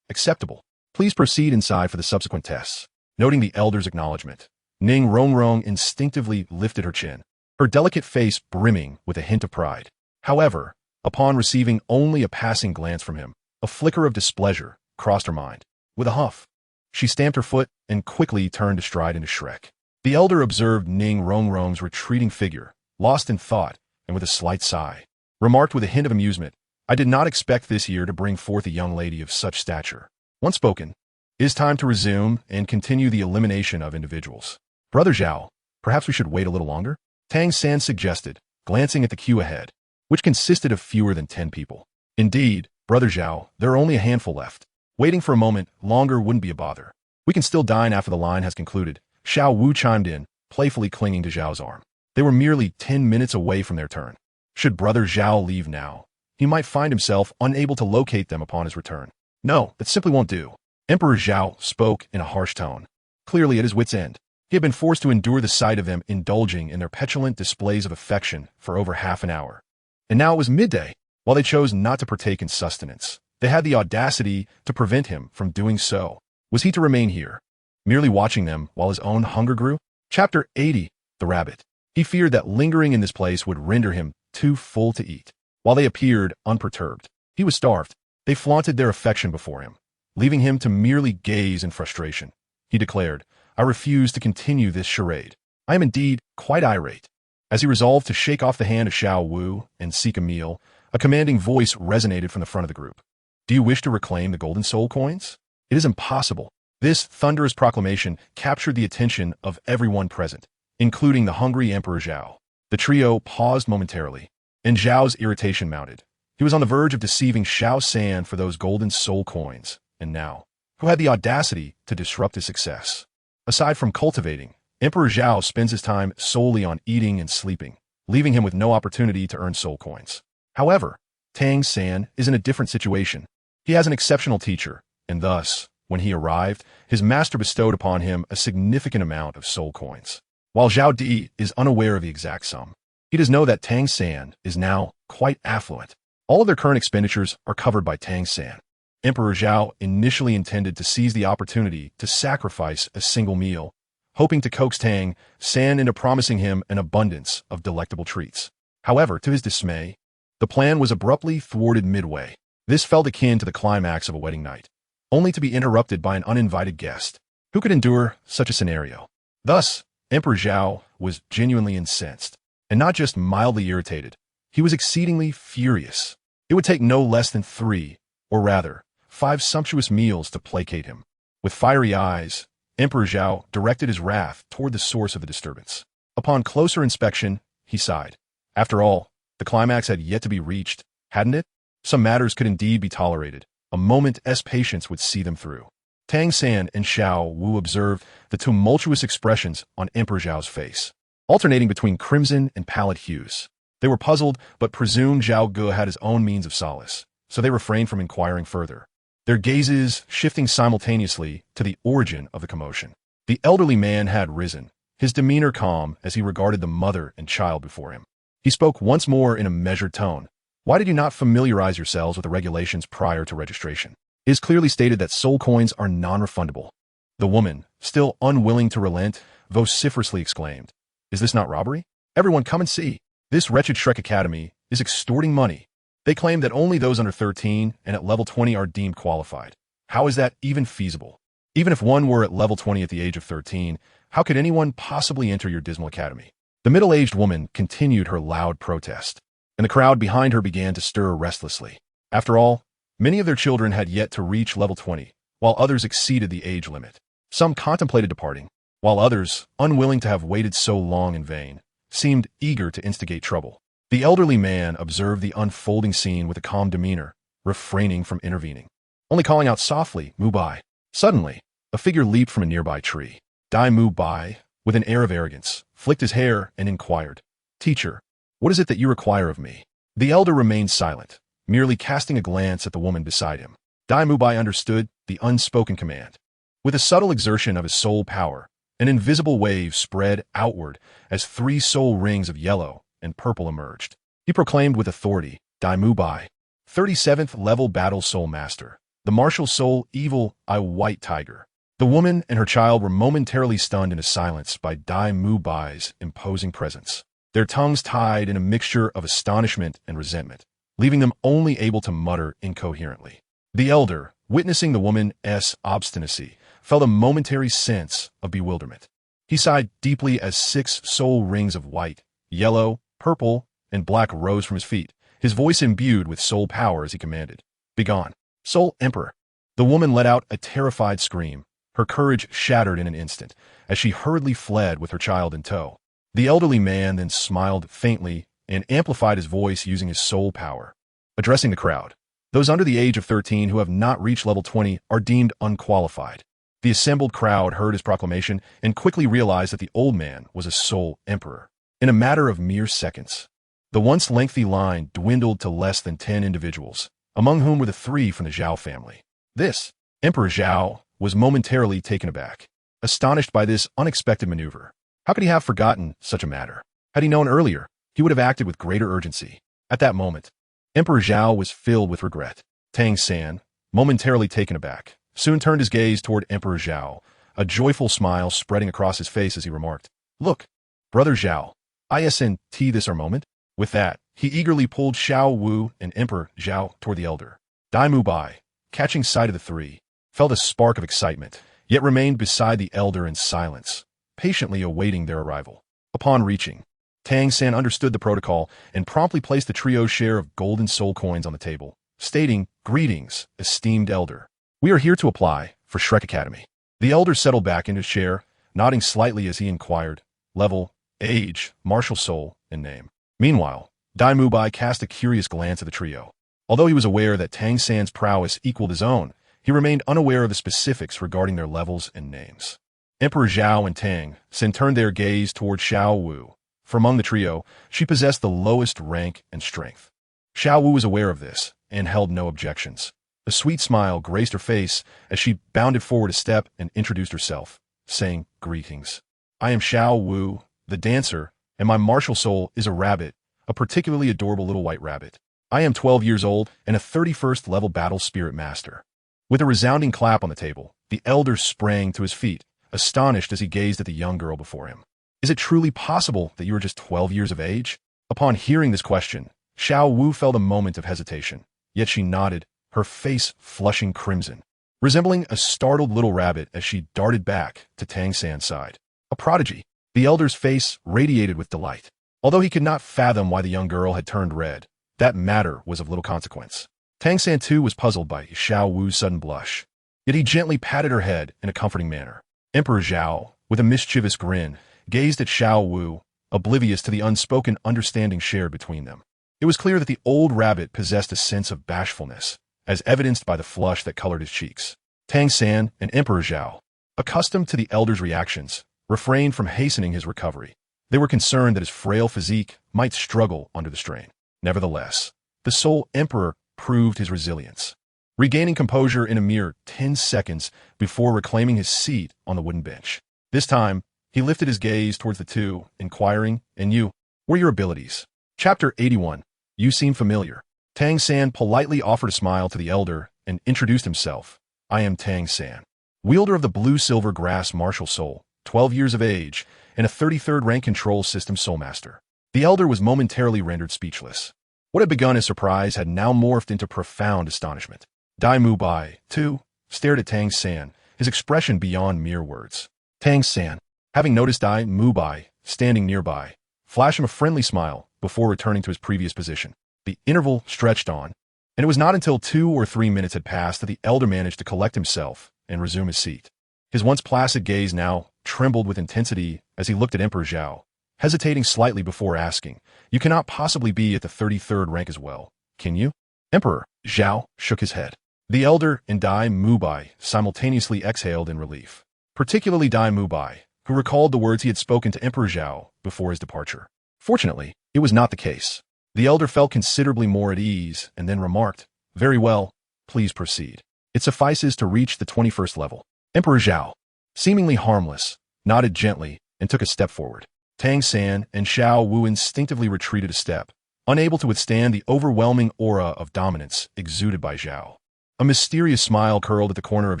"Acceptable. Please proceed inside for the subsequent tests." Noting the elder's acknowledgement, Ning Rongrong instinctively lifted her chin, her delicate face brimming with a hint of pride. However, upon receiving only a passing glance from him, a flicker of displeasure crossed her mind. With a huff, she stamped her foot and quickly turned to stride into Shrek. The elder observed Ning Rongrong's retreating figure, lost in thought, and with a slight sigh, remarked with a hint of amusement, "I did not expect this year to bring forth a young lady of such stature." Once spoken, it is time to resume and continue the elimination of individuals. "Brother Zhao, perhaps we should wait a little longer?" Tang San suggested, glancing at the queue ahead, which consisted of fewer than 10 people. "Indeed, Brother Zhao, there are only a handful left. Waiting for a moment longer wouldn't be a bother. We can still dine after the line has concluded." Xiao Wu chimed in, playfully clinging to Zhao's arm. They were merely 10 minutes away from their turn. Should Brother Zhao leave now, he might find himself unable to locate them upon his return. No, that simply won't do. Emperor Zhao spoke in a harsh tone, clearly at his wit's end. He had been forced to endure the sight of them indulging in their petulant displays of affection for over half an hour. And now it was midday. While they chose not to partake in sustenance, they had the audacity to prevent him from doing so. Was he to remain here, merely watching them while his own hunger grew? Chapter 80. The Rabbit. He feared that lingering in this place would render him too full to eat. While they appeared unperturbed, he was starved. They flaunted their affection before him, leaving him to merely gaze in frustration. He declared, "I refuse to continue this charade. I am indeed quite irate." As he resolved to shake off the hand of Xiao Wu and seek a meal, a commanding voice resonated from the front of the group. "Do you wish to reclaim the golden soul coins? It is impossible." This thunderous proclamation captured the attention of everyone present, including the hungry Emperor Zhao. The trio paused momentarily, and Zhao's irritation mounted. He was on the verge of deceiving Xiao San for those golden soul coins, and now, who had the audacity to disrupt his success? Aside from cultivating, Emperor Zhao spends his time solely on eating and sleeping, leaving him with no opportunity to earn soul coins. However, Tang San is in a different situation. He has an exceptional teacher, and thus, when he arrived, his master bestowed upon him a significant amount of soul coins. While Zhao Di is unaware of the exact sum, he does know that Tang San is now quite affluent. All of their current expenditures are covered by Tang San. Emperor Zhao initially intended to seize the opportunity to sacrifice a single meal, hoping to coax Tang San into promising him an abundance of delectable treats. However, to his dismay, the plan was abruptly thwarted midway. This felt akin to the climax of a wedding night, only to be interrupted by an uninvited guest. Who could endure such a scenario? Thus, Emperor Zhao was genuinely incensed, and not just mildly irritated. He was exceedingly furious. It would take no less than 3, or rather, 5 sumptuous meals to placate him. With fiery eyes, Emperor Zhao directed his wrath toward the source of the disturbance. Upon closer inspection, he sighed. After all, the climax had yet to be reached, hadn't it? Some matters could indeed be tolerated. A moment's patience would see them through. Tang San and Xiao Wu observed the tumultuous expressions on Emperor Zhao's face, alternating between crimson and pallid hues. They were puzzled, but presumed Zhao Ge had his own means of solace, so they refrained from inquiring further, their gazes shifting simultaneously to the origin of the commotion. The elderly man had risen, his demeanor calm as he regarded the mother and child before him. He spoke once more in a measured tone. "Why did you not familiarize yourselves with the regulations prior to registration? It is clearly stated that soul coins are non-refundable." The woman, still unwilling to relent, vociferously exclaimed, "Is this not robbery? Everyone come and see. This wretched Shrek Academy is extorting money. They claim that only those under 13 and at level 20 are deemed qualified. How is that even feasible? Even if one were at level 20 at the age of 13, how could anyone possibly enter your dismal academy?" The middle-aged woman continued her loud protest, and the crowd behind her began to stir restlessly. After all, many of their children had yet to reach level 20, while others exceeded the age limit. Some contemplated departing, while others, unwilling to have waited so long in vain, seemed eager to instigate trouble. The elderly man observed the unfolding scene with a calm demeanor, refraining from intervening, only calling out softly, "Mu Bai." Suddenly, a figure leaped from a nearby tree. Dai Mu Bai, with an air of arrogance, flicked his hair and inquired, "Teacher, what is it that you require of me?" The elder remained silent, merely casting a glance at the woman beside him. Dai Mu Bai understood the unspoken command. With a subtle exertion of his soul power, an invisible wave spread outward as 3 soul rings of yellow and purple emerged. He proclaimed with authority, "Dai Mu Bai, 37th level battle soul master, the martial soul evil eye white tiger." The woman and her child were momentarily stunned into silence by Dai Mu Bai's imposing presence, their tongues tied in a mixture of astonishment and resentment, leaving them only able to mutter incoherently. The elder, witnessing the woman's obstinacy, felt a momentary sense of bewilderment. He sighed deeply as 6 soul rings of white, yellow, purple, and black rose from his feet, his voice imbued with soul power as he commanded, "Begone, Soul Emperor." The woman let out a terrified scream, her courage shattered in an instant, as she hurriedly fled with her child in tow. The elderly man then smiled faintly and amplified his voice using his soul power, addressing the crowd. "Those under the age of 13 who have not reached level 20 are deemed unqualified." The assembled crowd heard his proclamation and quickly realized that the old man was a soul emperor. In a matter of mere seconds, The once lengthy line dwindled to less than 10 individuals, among whom were the 3 from the Zhao family. This, Emperor Zhao, was momentarily taken aback, astonished by this unexpected maneuver. How could he have forgotten such a matter? Had he known earlier, he would have acted with greater urgency. At that moment, Emperor Zhao was filled with regret. Tang San, momentarily taken aback, soon turned his gaze toward Emperor Zhao, a joyful smile spreading across his face as he remarked, "Look, Brother Zhao, isn't this our moment?" With that, he eagerly pulled Xiao Wu and Emperor Zhao toward the elder. Dai Mubai, catching sight of the 3, felt a spark of excitement, yet remained beside the elder in silence, patiently awaiting their arrival. Upon reaching, Tang San understood the protocol and promptly placed the trio's share of golden soul coins on the table, stating, "Greetings, esteemed elder. We are here to apply for Shrek Academy." The elder settled back in his chair, nodding slightly as he inquired, level, age, martial soul, and name. Meanwhile, Dai Mubai cast a curious glance at the trio. Although he was aware that Tang San's prowess equaled his own, he remained unaware of the specifics regarding their levels and names. Emperor Zhao and Tang San turned their gaze toward Xiao Wu. For among the trio, she possessed the lowest rank and strength. Xiao Wu was aware of this and held no objections. A sweet smile graced her face as she bounded forward a step and introduced herself, saying, "Greetings. I am Xiao Wu, the dancer, and my martial soul is a rabbit, a particularly adorable little white rabbit. I am 12 years old and a 31st level battle spirit master." With a resounding clap on the table, the elder sprang to his feet, astonished as he gazed at the young girl before him. "Is it truly possible that you are just 12 years of age?" Upon hearing this question, Xiao Wu felt a moment of hesitation, yet she nodded, her face flushing crimson, resembling a startled little rabbit as she darted back to Tang San's side. A prodigy. The elder's face radiated with delight. Although he could not fathom why the young girl had turned red, that matter was of little consequence. Tang San too was puzzled by Xiao Wu's sudden blush, yet he gently patted her head in a comforting manner. Emperor Zhao, with a mischievous grin, gazed at Xiao Wu, oblivious to the unspoken understanding shared between them. It was clear that the old rabbit possessed a sense of bashfulness, as evidenced by the flush that colored his cheeks. Tang San and Emperor Zhao, accustomed to the elder's reactions, refrained from hastening his recovery. They were concerned that his frail physique might struggle under the strain. Nevertheless, the Soul Emperor proved his resilience, regaining composure in a mere 10 seconds before reclaiming his seat on the wooden bench. This time, he lifted his gaze towards the 2, inquiring, "And you, what are your abilities?" Chapter 81. You seem familiar. Tang San politely offered a smile to the elder and introduced himself. "I am Tang San, wielder of the blue-silver grass martial soul, 12 years of age, and a 33rd rank control system soulmaster." The elder was momentarily rendered speechless. What had begun as surprise had now morphed into profound astonishment. Dai Mubai, too, stared at Tang San, his expression beyond mere words. Tang San, having noticed Dai Mubai standing nearby, flashed him a friendly smile before returning to his previous position. The interval stretched on, and it was not until 2 or 3 minutes had passed that the elder managed to collect himself and resume his seat. His once placid gaze now trembled with intensity as he looked at Emperor Zhao, hesitating slightly before asking, "You cannot possibly be at the 33rd rank as well, can you?" Emperor Zhao shook his head. The elder and Dai Mubai simultaneously exhaled in relief, particularly Dai Mubai, who recalled the words he had spoken to Emperor Zhao before his departure. Fortunately, it was not the case. The elder felt considerably more at ease and then remarked, "Very well, please proceed. It suffices to reach the 21st level." Emperor Zhao, seemingly harmless, nodded gently and took a step forward. Tang San and Xiao Wu instinctively retreated a step, unable to withstand the overwhelming aura of dominance exuded by Zhao. A mysterious smile curled at the corner of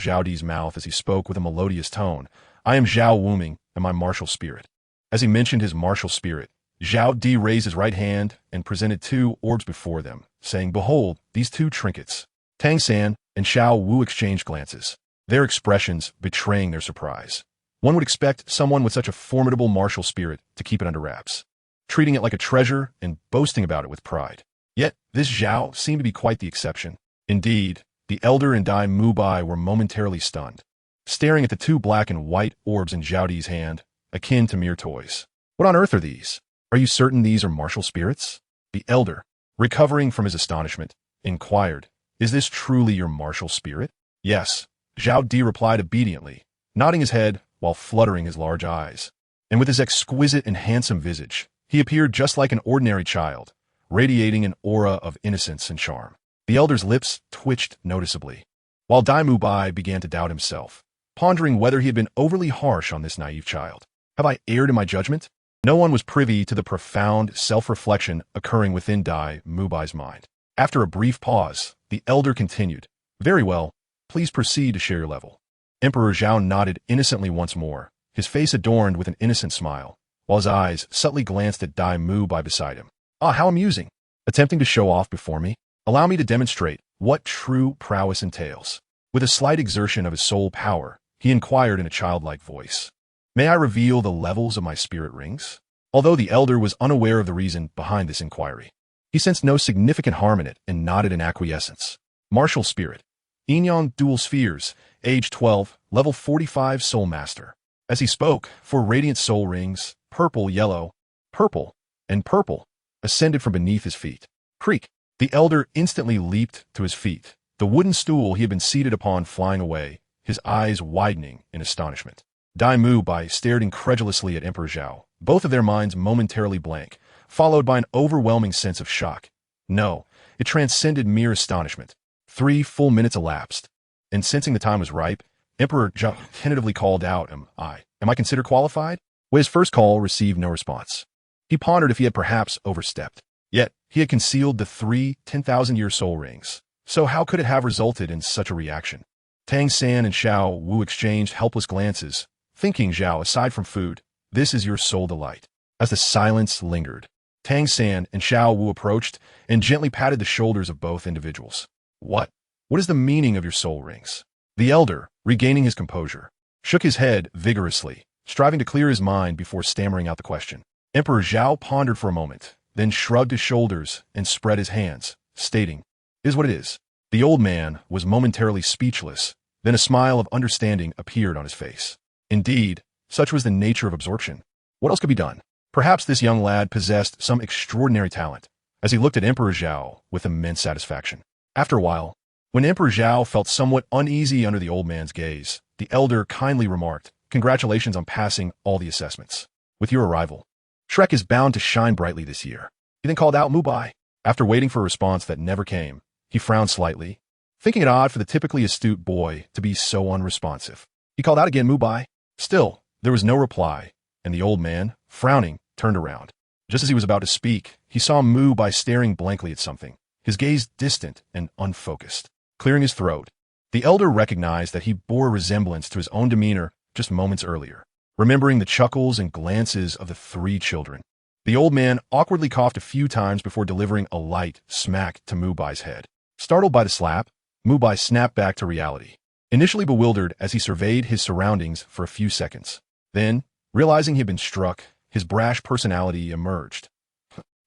Zhao Di's mouth as he spoke with a melodious tone. "I am Zhao Wuming and my martial spirit." As he mentioned his martial spirit, Zhao Di raised his right hand and presented 2 orbs before them, saying, "Behold, these 2 trinkets." Tang San and Xiao Wu exchanged glances, their expressions betraying their surprise. One would expect someone with such a formidable martial spirit to keep it under wraps, treating it like a treasure and boasting about it with pride. Yet, this Zhao seemed to be quite the exception. Indeed, the elder and Dai Mubai were momentarily stunned, staring at the 2 black and white orbs in Zhao Di's hand, akin to mere toys. "What on earth are these? Are you certain these are martial spirits?" The elder, recovering from his astonishment, inquired, "Is this truly your martial spirit?" "Yes," Zhao Di replied obediently, nodding his head while fluttering his large eyes. And with his exquisite and handsome visage, he appeared just like an ordinary child, radiating an aura of innocence and charm. The elder's lips twitched noticeably, while Dai Mubai began to doubt himself, pondering whether he had been overly harsh on this naive child. Have I erred in my judgment? No one was privy to the profound self-reflection occurring within Dai Mubai's mind. After a brief pause, the elder continued, "Very well, please proceed to share your level." Emperor Zhao nodded innocently once more, his face adorned with an innocent smile, while his eyes subtly glanced at Dai Mubai beside him. "Ah, how amusing! Attempting to show off before me? Allow me to demonstrate what true prowess entails." With a slight exertion of his soul power, he inquired in a childlike voice, "May I reveal the levels of my spirit rings?" Although the elder was unaware of the reason behind this inquiry, he sensed no significant harm in it and nodded in acquiescence. Martial Spirit. Inyan Dual Spheres. Age 12. Level 45 Soul Master. As he spoke, 4 radiant soul rings, purple, and purple, ascended from beneath his feet. Creak. The elder instantly leaped to his feet, the wooden stool he had been seated upon flying away, his eyes widening in astonishment. Dai Mubai stared incredulously at Emperor Zhao, both of their minds momentarily blank, followed by an overwhelming sense of shock. No, it transcended mere astonishment. 3 full minutes elapsed, and sensing the time was ripe, Emperor Zhao tentatively called out, Am I considered qualified?" His first call received no response. He pondered if he had perhaps overstepped. Yet, he had concealed the 3 10,000-year soul rings, so how could it have resulted in such a reaction? Tang San and Xiao Wu exchanged helpless glances, thinking Zhao, aside from food, this is your sole delight. As the silence lingered, Tang San and Xiao Wu approached and gently patted the shoulders of both individuals. What is the meaning of your soul rings? The elder, regaining his composure, shook his head vigorously, striving to clear his mind before stammering out the question. Emperor Zhao pondered for a moment, then shrugged his shoulders and spread his hands, stating, "Is what it is." The old man was momentarily speechless, then a smile of understanding appeared on his face. Indeed, such was the nature of absorption. What else could be done? Perhaps this young lad possessed some extraordinary talent, as he looked at Emperor Zhao with immense satisfaction. After a while, when Emperor Zhao felt somewhat uneasy under the old man's gaze, the elder kindly remarked, "Congratulations on passing all the assessments. With your arrival, Shrek is bound to shine brightly this year." He then called out Mubai. After waiting for a response that never came, he frowned slightly, thinking it odd for the typically astute boy to be so unresponsive. He called out again, "Mubai." Still, there was no reply, and the old man, frowning, turned around. Just as he was about to speak, he saw Mubai staring blankly at something, his gaze distant and unfocused. Clearing his throat, the elder recognized that he bore a resemblance to his own demeanor just moments earlier. Remembering the chuckles and glances of the 3 children, the old man awkwardly coughed a few times before delivering a light smack to Mubai's head. Startled by the slap, Mubai snapped back to reality, initially bewildered as he surveyed his surroundings for a few seconds. Then, realizing he had been struck, his brash personality emerged.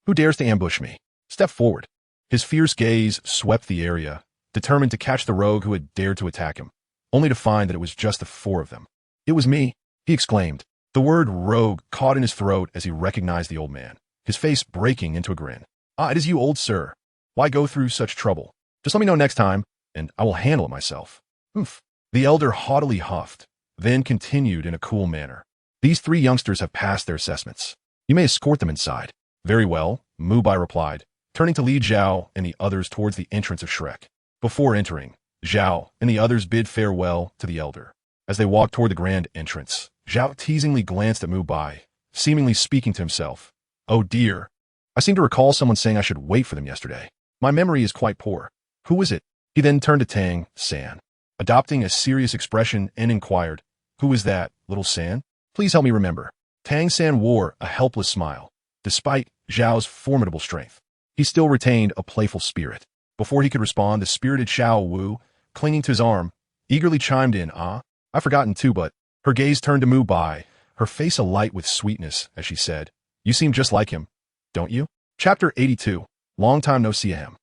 "Who dares to ambush me? Step forward." His fierce gaze swept the area, determined to catch the rogue who had dared to attack him, only to find that it was just the 4 of them. "It was me," he exclaimed. The word rogue caught in his throat as he recognized the old man, his face breaking into a grin. "Ah, it is you, old sir. Why go through such trouble? Just let me know next time, and I will handle it myself." "Humph." The elder haughtily huffed, then continued in a cool manner. "These 3 youngsters have passed their assessments. You may escort them inside." "Very well," Mubai replied, turning to lead Zhao and the others towards the entrance of Shrek. Before entering, Zhao and the others bid farewell to the elder. As they walked toward the grand entrance, Zhao teasingly glanced at Mubai, seemingly speaking to himself. "Oh dear. I seem to recall someone saying I should wait for them yesterday. My memory is quite poor. Who was it?" He then turned to Tang San, adopting a serious expression, and inquired, "Who is that, little San? Please help me remember." Tang San wore a helpless smile. Despite Zhao's formidable strength, he still retained a playful spirit. Before he could respond, the spirited Xiao Wu, clinging to his arm, eagerly chimed in, "I've forgotten too, but..." Her gaze turned to Mubai, her face alight with sweetness as she said, "You seem just like him, don't you?" Chapter 82. Long time no see him.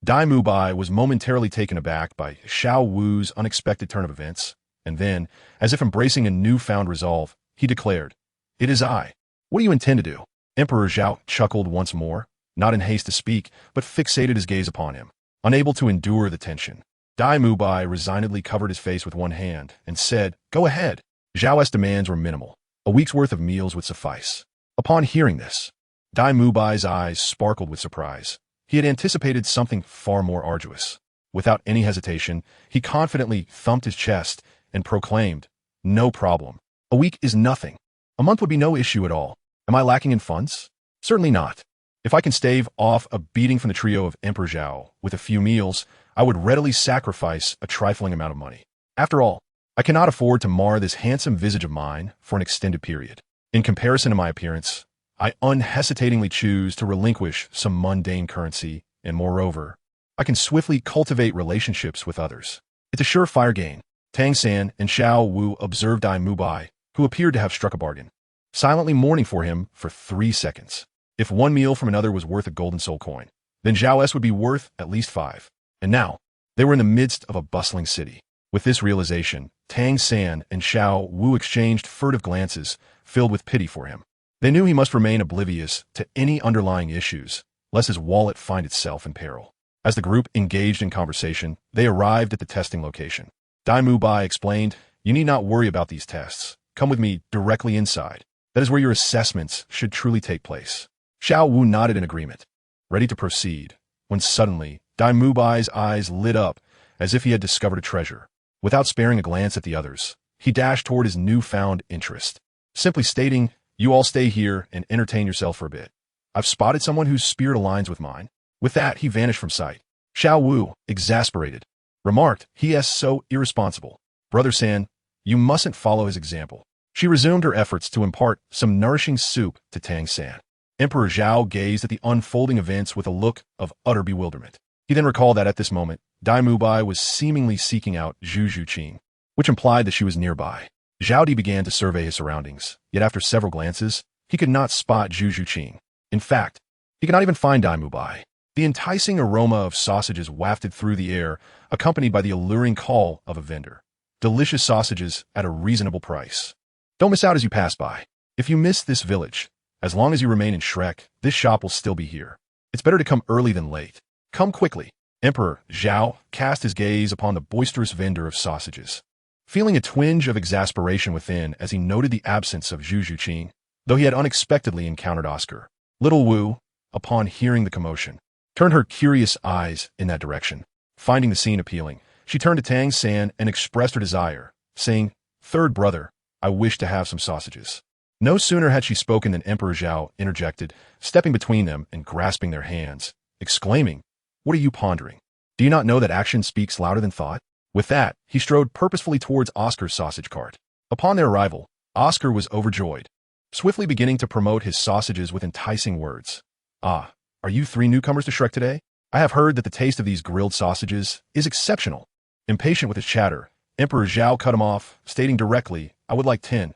Dai Mubai was momentarily taken aback by Xiao Wu's unexpected turn of events, and then, as if embracing a newfound resolve, he declared, "It is I. What do you intend to do?" Emperor Zhao chuckled once more, not in haste to speak, but fixated his gaze upon him, unable to endure the tension. Dai Mubai resignedly covered his face with one hand and said, "Go ahead." Zhao's demands were minimal. A week's worth of meals would suffice. Upon hearing this, Dai Mubai's eyes sparkled with surprise. He had anticipated something far more arduous. Without any hesitation, he confidently thumped his chest and proclaimed, "No problem. A week is nothing. A month would be no issue at all. Am I lacking in funds? Certainly not. If I can stave off a beating from the trio of Emperor Zhao with a few meals, I would readily sacrifice a trifling amount of money. After all, I cannot afford to mar this handsome visage of mine for an extended period. In comparison to my appearance, I unhesitatingly choose to relinquish some mundane currency, and moreover, I can swiftly cultivate relationships with others. It's a surefire gain." Tang San and Xiao Wu observed Dai Mubai, who appeared to have struck a bargain, silently mourning for him for 3 seconds. If one meal from another was worth a golden soul coin, then Zhao S would be worth at least 5. And now, they were in the midst of a bustling city. With this realization, Tang San and Xiao Wu exchanged furtive glances, filled with pity for him. They knew he must remain oblivious to any underlying issues, lest his wallet find itself in peril. As the group engaged in conversation, they arrived at the testing location. Dai Mubai explained, "You need not worry about these tests. Come with me directly inside. That is where your assessments should truly take place." Xiao Wu nodded in agreement, ready to proceed, when suddenly Dai Mubai's eyes lit up as if he had discovered a treasure. Without sparing a glance at the others, he dashed toward his newfound interest, simply stating, "You all stay here and entertain yourself for a bit. I've spotted someone whose spirit aligns with mine." With that, he vanished from sight. Xiao Wu, exasperated, remarked, "He is so irresponsible. Brother San, you mustn't follow his example." She resumed her efforts to impart some nourishing soup to Tang San. Emperor Zhao gazed at the unfolding events with a look of utter bewilderment. He then recalled that at this moment, Dai Mubai was seemingly seeking out Zhu Qing, which implied that she was nearby. Zhao Di began to survey his surroundings, yet after several glances, he could not spot Zhu Qing. In fact, he could not even find Dai Mubai. The enticing aroma of sausages wafted through the air, accompanied by the alluring call of a vendor. Delicious sausages at a reasonable price. Don't miss out as you pass by. If you miss this village, as long as you remain in Shrek, this shop will still be here. It's better to come early than late. Come quickly." Emperor Zhao cast his gaze upon the boisterous vendor of sausages, feeling a twinge of exasperation within as he noted the absence of Zhu Qing, though he had unexpectedly encountered Oscar. Little Wu, upon hearing the commotion, turned her curious eyes in that direction. Finding the scene appealing, she turned to Tang San and expressed her desire, saying, "Third brother, I wish to have some sausages." No sooner had she spoken than Emperor Zhao interjected, stepping between them and grasping their hands, exclaiming, "What are you pondering? Do you not know that action speaks louder than thought?" With that, he strode purposefully towards Oscar's sausage cart. Upon their arrival, Oscar was overjoyed, swiftly beginning to promote his sausages with enticing words. "Ah, are you 3 newcomers to Shrek today? I have heard that the taste of these grilled sausages is exceptional." Impatient with his chatter, Emperor Zhao cut him off, stating directly, "I would like 10.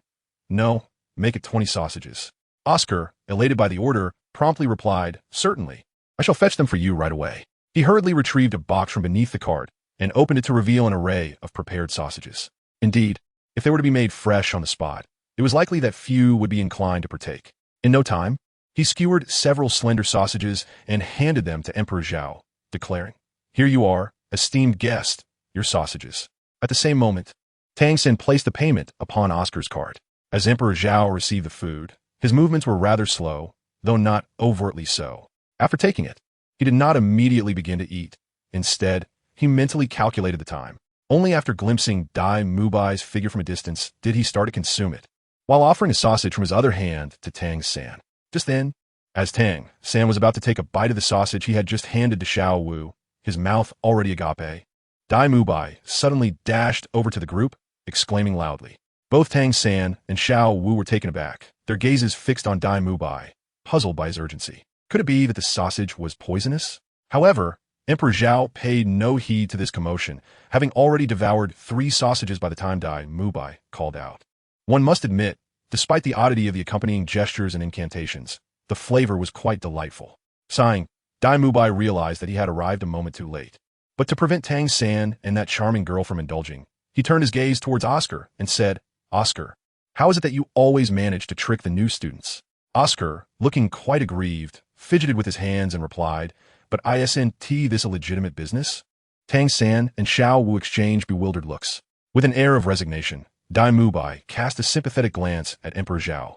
No, make it 20 sausages." Oscar, elated by the order, promptly replied, "Certainly. I shall fetch them for you right away." He hurriedly retrieved a box from beneath the cart and opened it to reveal an array of prepared sausages. Indeed, if they were to be made fresh on the spot, it was likely that few would be inclined to partake. In no time, he skewered several slender sausages and handed them to Emperor Zhao, declaring, "Here you are, esteemed guest, your sausages." At the same moment, Tang San placed the payment upon Oscar's cart. As Emperor Zhao received the food, his movements were rather slow, though not overtly so. After taking it, he did not immediately begin to eat. Instead, he mentally calculated the time. Only after glimpsing Dai Mubai's figure from a distance did he start to consume it, while offering a sausage from his other hand to Tang San. Just then, as Tang San was about to take a bite of the sausage he had just handed to Xiao Wu, his mouth already agape, Dai Mubai suddenly dashed over to the group, exclaiming loudly. Both Tang San and Xiao Wu were taken aback, their gazes fixed on Dai Mubai, puzzled by his urgency. Could it be that the sausage was poisonous? However, Emperor Zhao paid no heed to this commotion, having already devoured 3 sausages by the time Dai Mubai called out. One must admit, despite the oddity of the accompanying gestures and incantations, the flavor was quite delightful. Sighing, Dai Mubai realized that he had arrived a moment too late. But to prevent Tang San and that charming girl from indulging, he turned his gaze towards Oscar and said, "Oscar, how is it that you always manage to trick the new students?" Oscar, looking quite aggrieved, fidgeted with his hands and replied, "But isn't this a legitimate business?" Tang San and Xiao Wu exchanged bewildered looks. With an air of resignation, Dai Mubai cast a sympathetic glance at Emperor Zhao,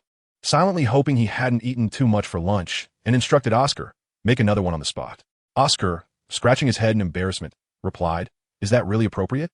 silently hoping he hadn't eaten too much for lunch, and instructed Oscar, make another one on the spot. Oscar, scratching his head in embarrassment, replied, is that really appropriate?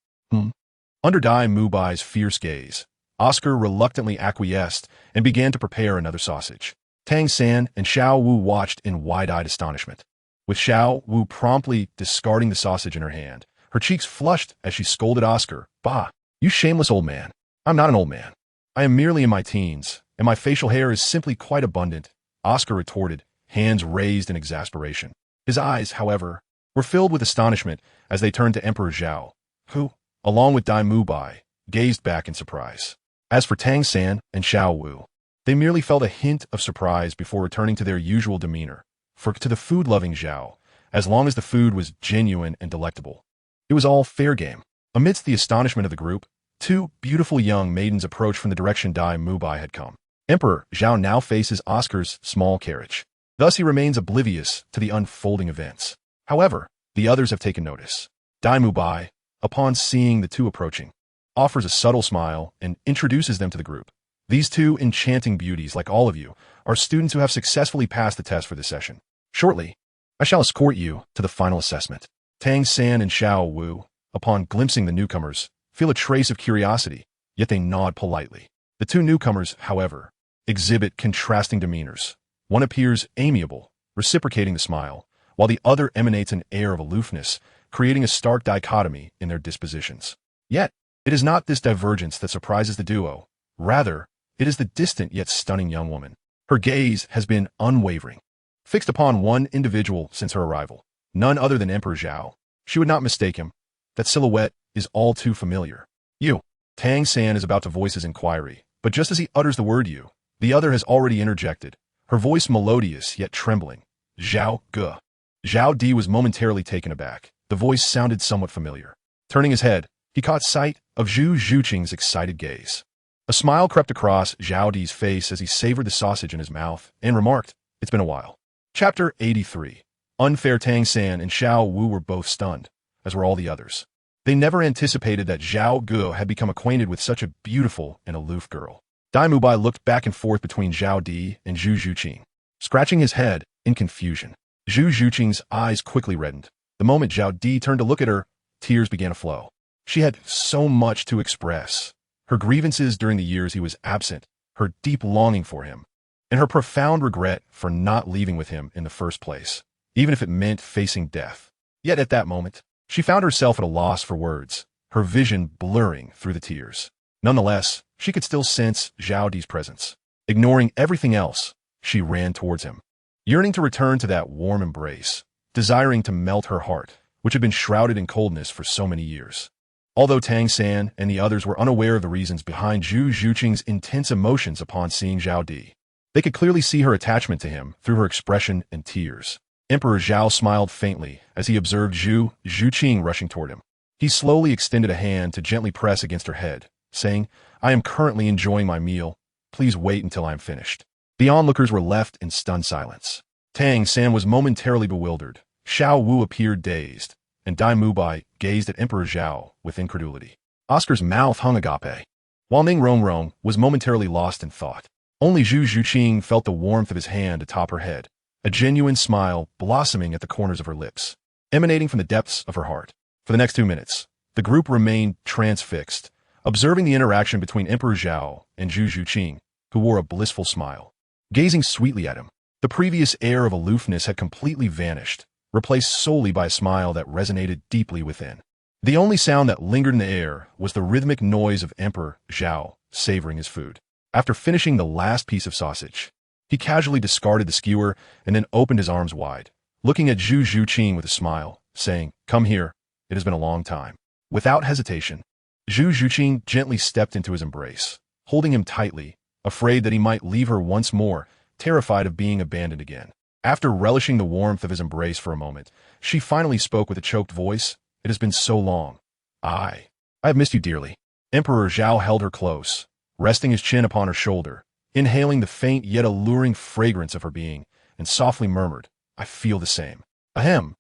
Under Dai Mubai's fierce gaze, Oscar reluctantly acquiesced and began to prepare another sausage. Tang San and Xiao Wu watched in wide-eyed astonishment, with Xiao Wu promptly discarding the sausage in her hand. Her cheeks flushed as she scolded Oscar, Bah, you shameless old man. I'm not an old man. I am merely in my teens, and my facial hair is simply quite abundant, Oscar retorted, hands raised in exasperation. His eyes, however, were filled with astonishment as they turned to Emperor Zhao, who, along with Dai Mubai, gazed back in surprise. As for Tang San and Xiao Wu, they merely felt a hint of surprise before returning to their usual demeanor, for to the food-loving Zhao, as long as the food was genuine and delectable, it was all fair game. Amidst the astonishment of the group, two beautiful young maidens approached from the direction Dai Mubai had come. Emperor Zhao now faces Oscar's small carriage. Thus he remains oblivious to the unfolding events. However, the others have taken notice. Dai Mubai, upon seeing the two approaching, offers a subtle smile and introduces them to the group. These two enchanting beauties, like all of you, are students who have successfully passed the test for this session. Shortly, I shall escort you to the final assessment. Tang San and Xiao Wu, upon glimpsing the newcomers, feel a trace of curiosity, yet they nod politely. The two newcomers, however, exhibit contrasting demeanors. One appears amiable, reciprocating the smile, while the other emanates an air of aloofness, creating a stark dichotomy in their dispositions. Yet, it is not this divergence that surprises the duo. Rather, it is the distant yet stunning young woman. Her gaze has been unwavering, fixed upon one individual since her arrival, none other than Emperor Zhao. She would not mistake him. That silhouette is all too familiar. You. Tang San is about to voice his inquiry, but just as he utters the word you, the other has already interjected, her voice melodious yet trembling. Zhao Ge. Zhao Di was momentarily taken aback. The voice sounded somewhat familiar. Turning his head, he caught sight of Zhu Zhuqing's excited gaze. A smile crept across Zhao Di's face as he savored the sausage in his mouth and remarked, it's been a while. Chapter 83. Unfair. Tang San and Xiao Wu were both stunned, as were all the others. They never anticipated that Zhao Ge had become acquainted with such a beautiful and aloof girl. Dai Mubai looked back and forth between Zhao Di and Zhu Zhuqing, scratching his head in confusion. Zhu Zhuqing's eyes quickly reddened. The moment Zhao Di turned to look at her, tears began to flow. She had so much to express. Her grievances during the years he was absent, her deep longing for him, and her profound regret for not leaving with him in the first place, even if it meant facing death. Yet at that moment, she found herself at a loss for words, her vision blurring through the tears. Nonetheless, she could still sense Zhao Di's presence. Ignoring everything else, she ran towards him, yearning to return to that warm embrace, desiring to melt her heart, which had been shrouded in coldness for so many years. Although Tang San and the others were unaware of the reasons behind Zhu Zhuqing's intense emotions upon seeing Zhao Di, they could clearly see her attachment to him through her expression and tears. Emperor Zhao smiled faintly as he observed Zhu Zhuqing rushing toward him. He slowly extended a hand to gently press against her head, saying, I am currently enjoying my meal. Please wait until I am finished. The onlookers were left in stunned silence. Tang San was momentarily bewildered. Xiao Wu appeared dazed, and Dai Mubai gazed at Emperor Zhao with incredulity. Oscar's mouth hung agape, while Ning Rongrong was momentarily lost in thought. Only Zhu Zhuqing felt the warmth of his hand atop her head, a genuine smile blossoming at the corners of her lips, emanating from the depths of her heart. For the next 2 minutes, the group remained transfixed, observing the interaction between Emperor Zhao and Zhu Zhuqing, who wore a blissful smile. Gazing sweetly at him, the previous air of aloofness had completely vanished, replaced solely by a smile that resonated deeply within. The only sound that lingered in the air was the rhythmic noise of Emperor Zhao savoring his food. After finishing the last piece of sausage, he casually discarded the skewer and then opened his arms wide, looking at Zhu Zhuqing with a smile, saying, Come here, it has been a long time. Without hesitation, Zhu Zhuqing gently stepped into his embrace, holding him tightly, afraid that he might leave her once more, terrified of being abandoned again. After relishing the warmth of his embrace for a moment, she finally spoke with a choked voice, It has been so long. I have missed you dearly. Emperor Zhao held her close, resting his chin upon her shoulder, inhaling the faint yet alluring fragrance of her being, and softly murmured, I feel the same. Ahem.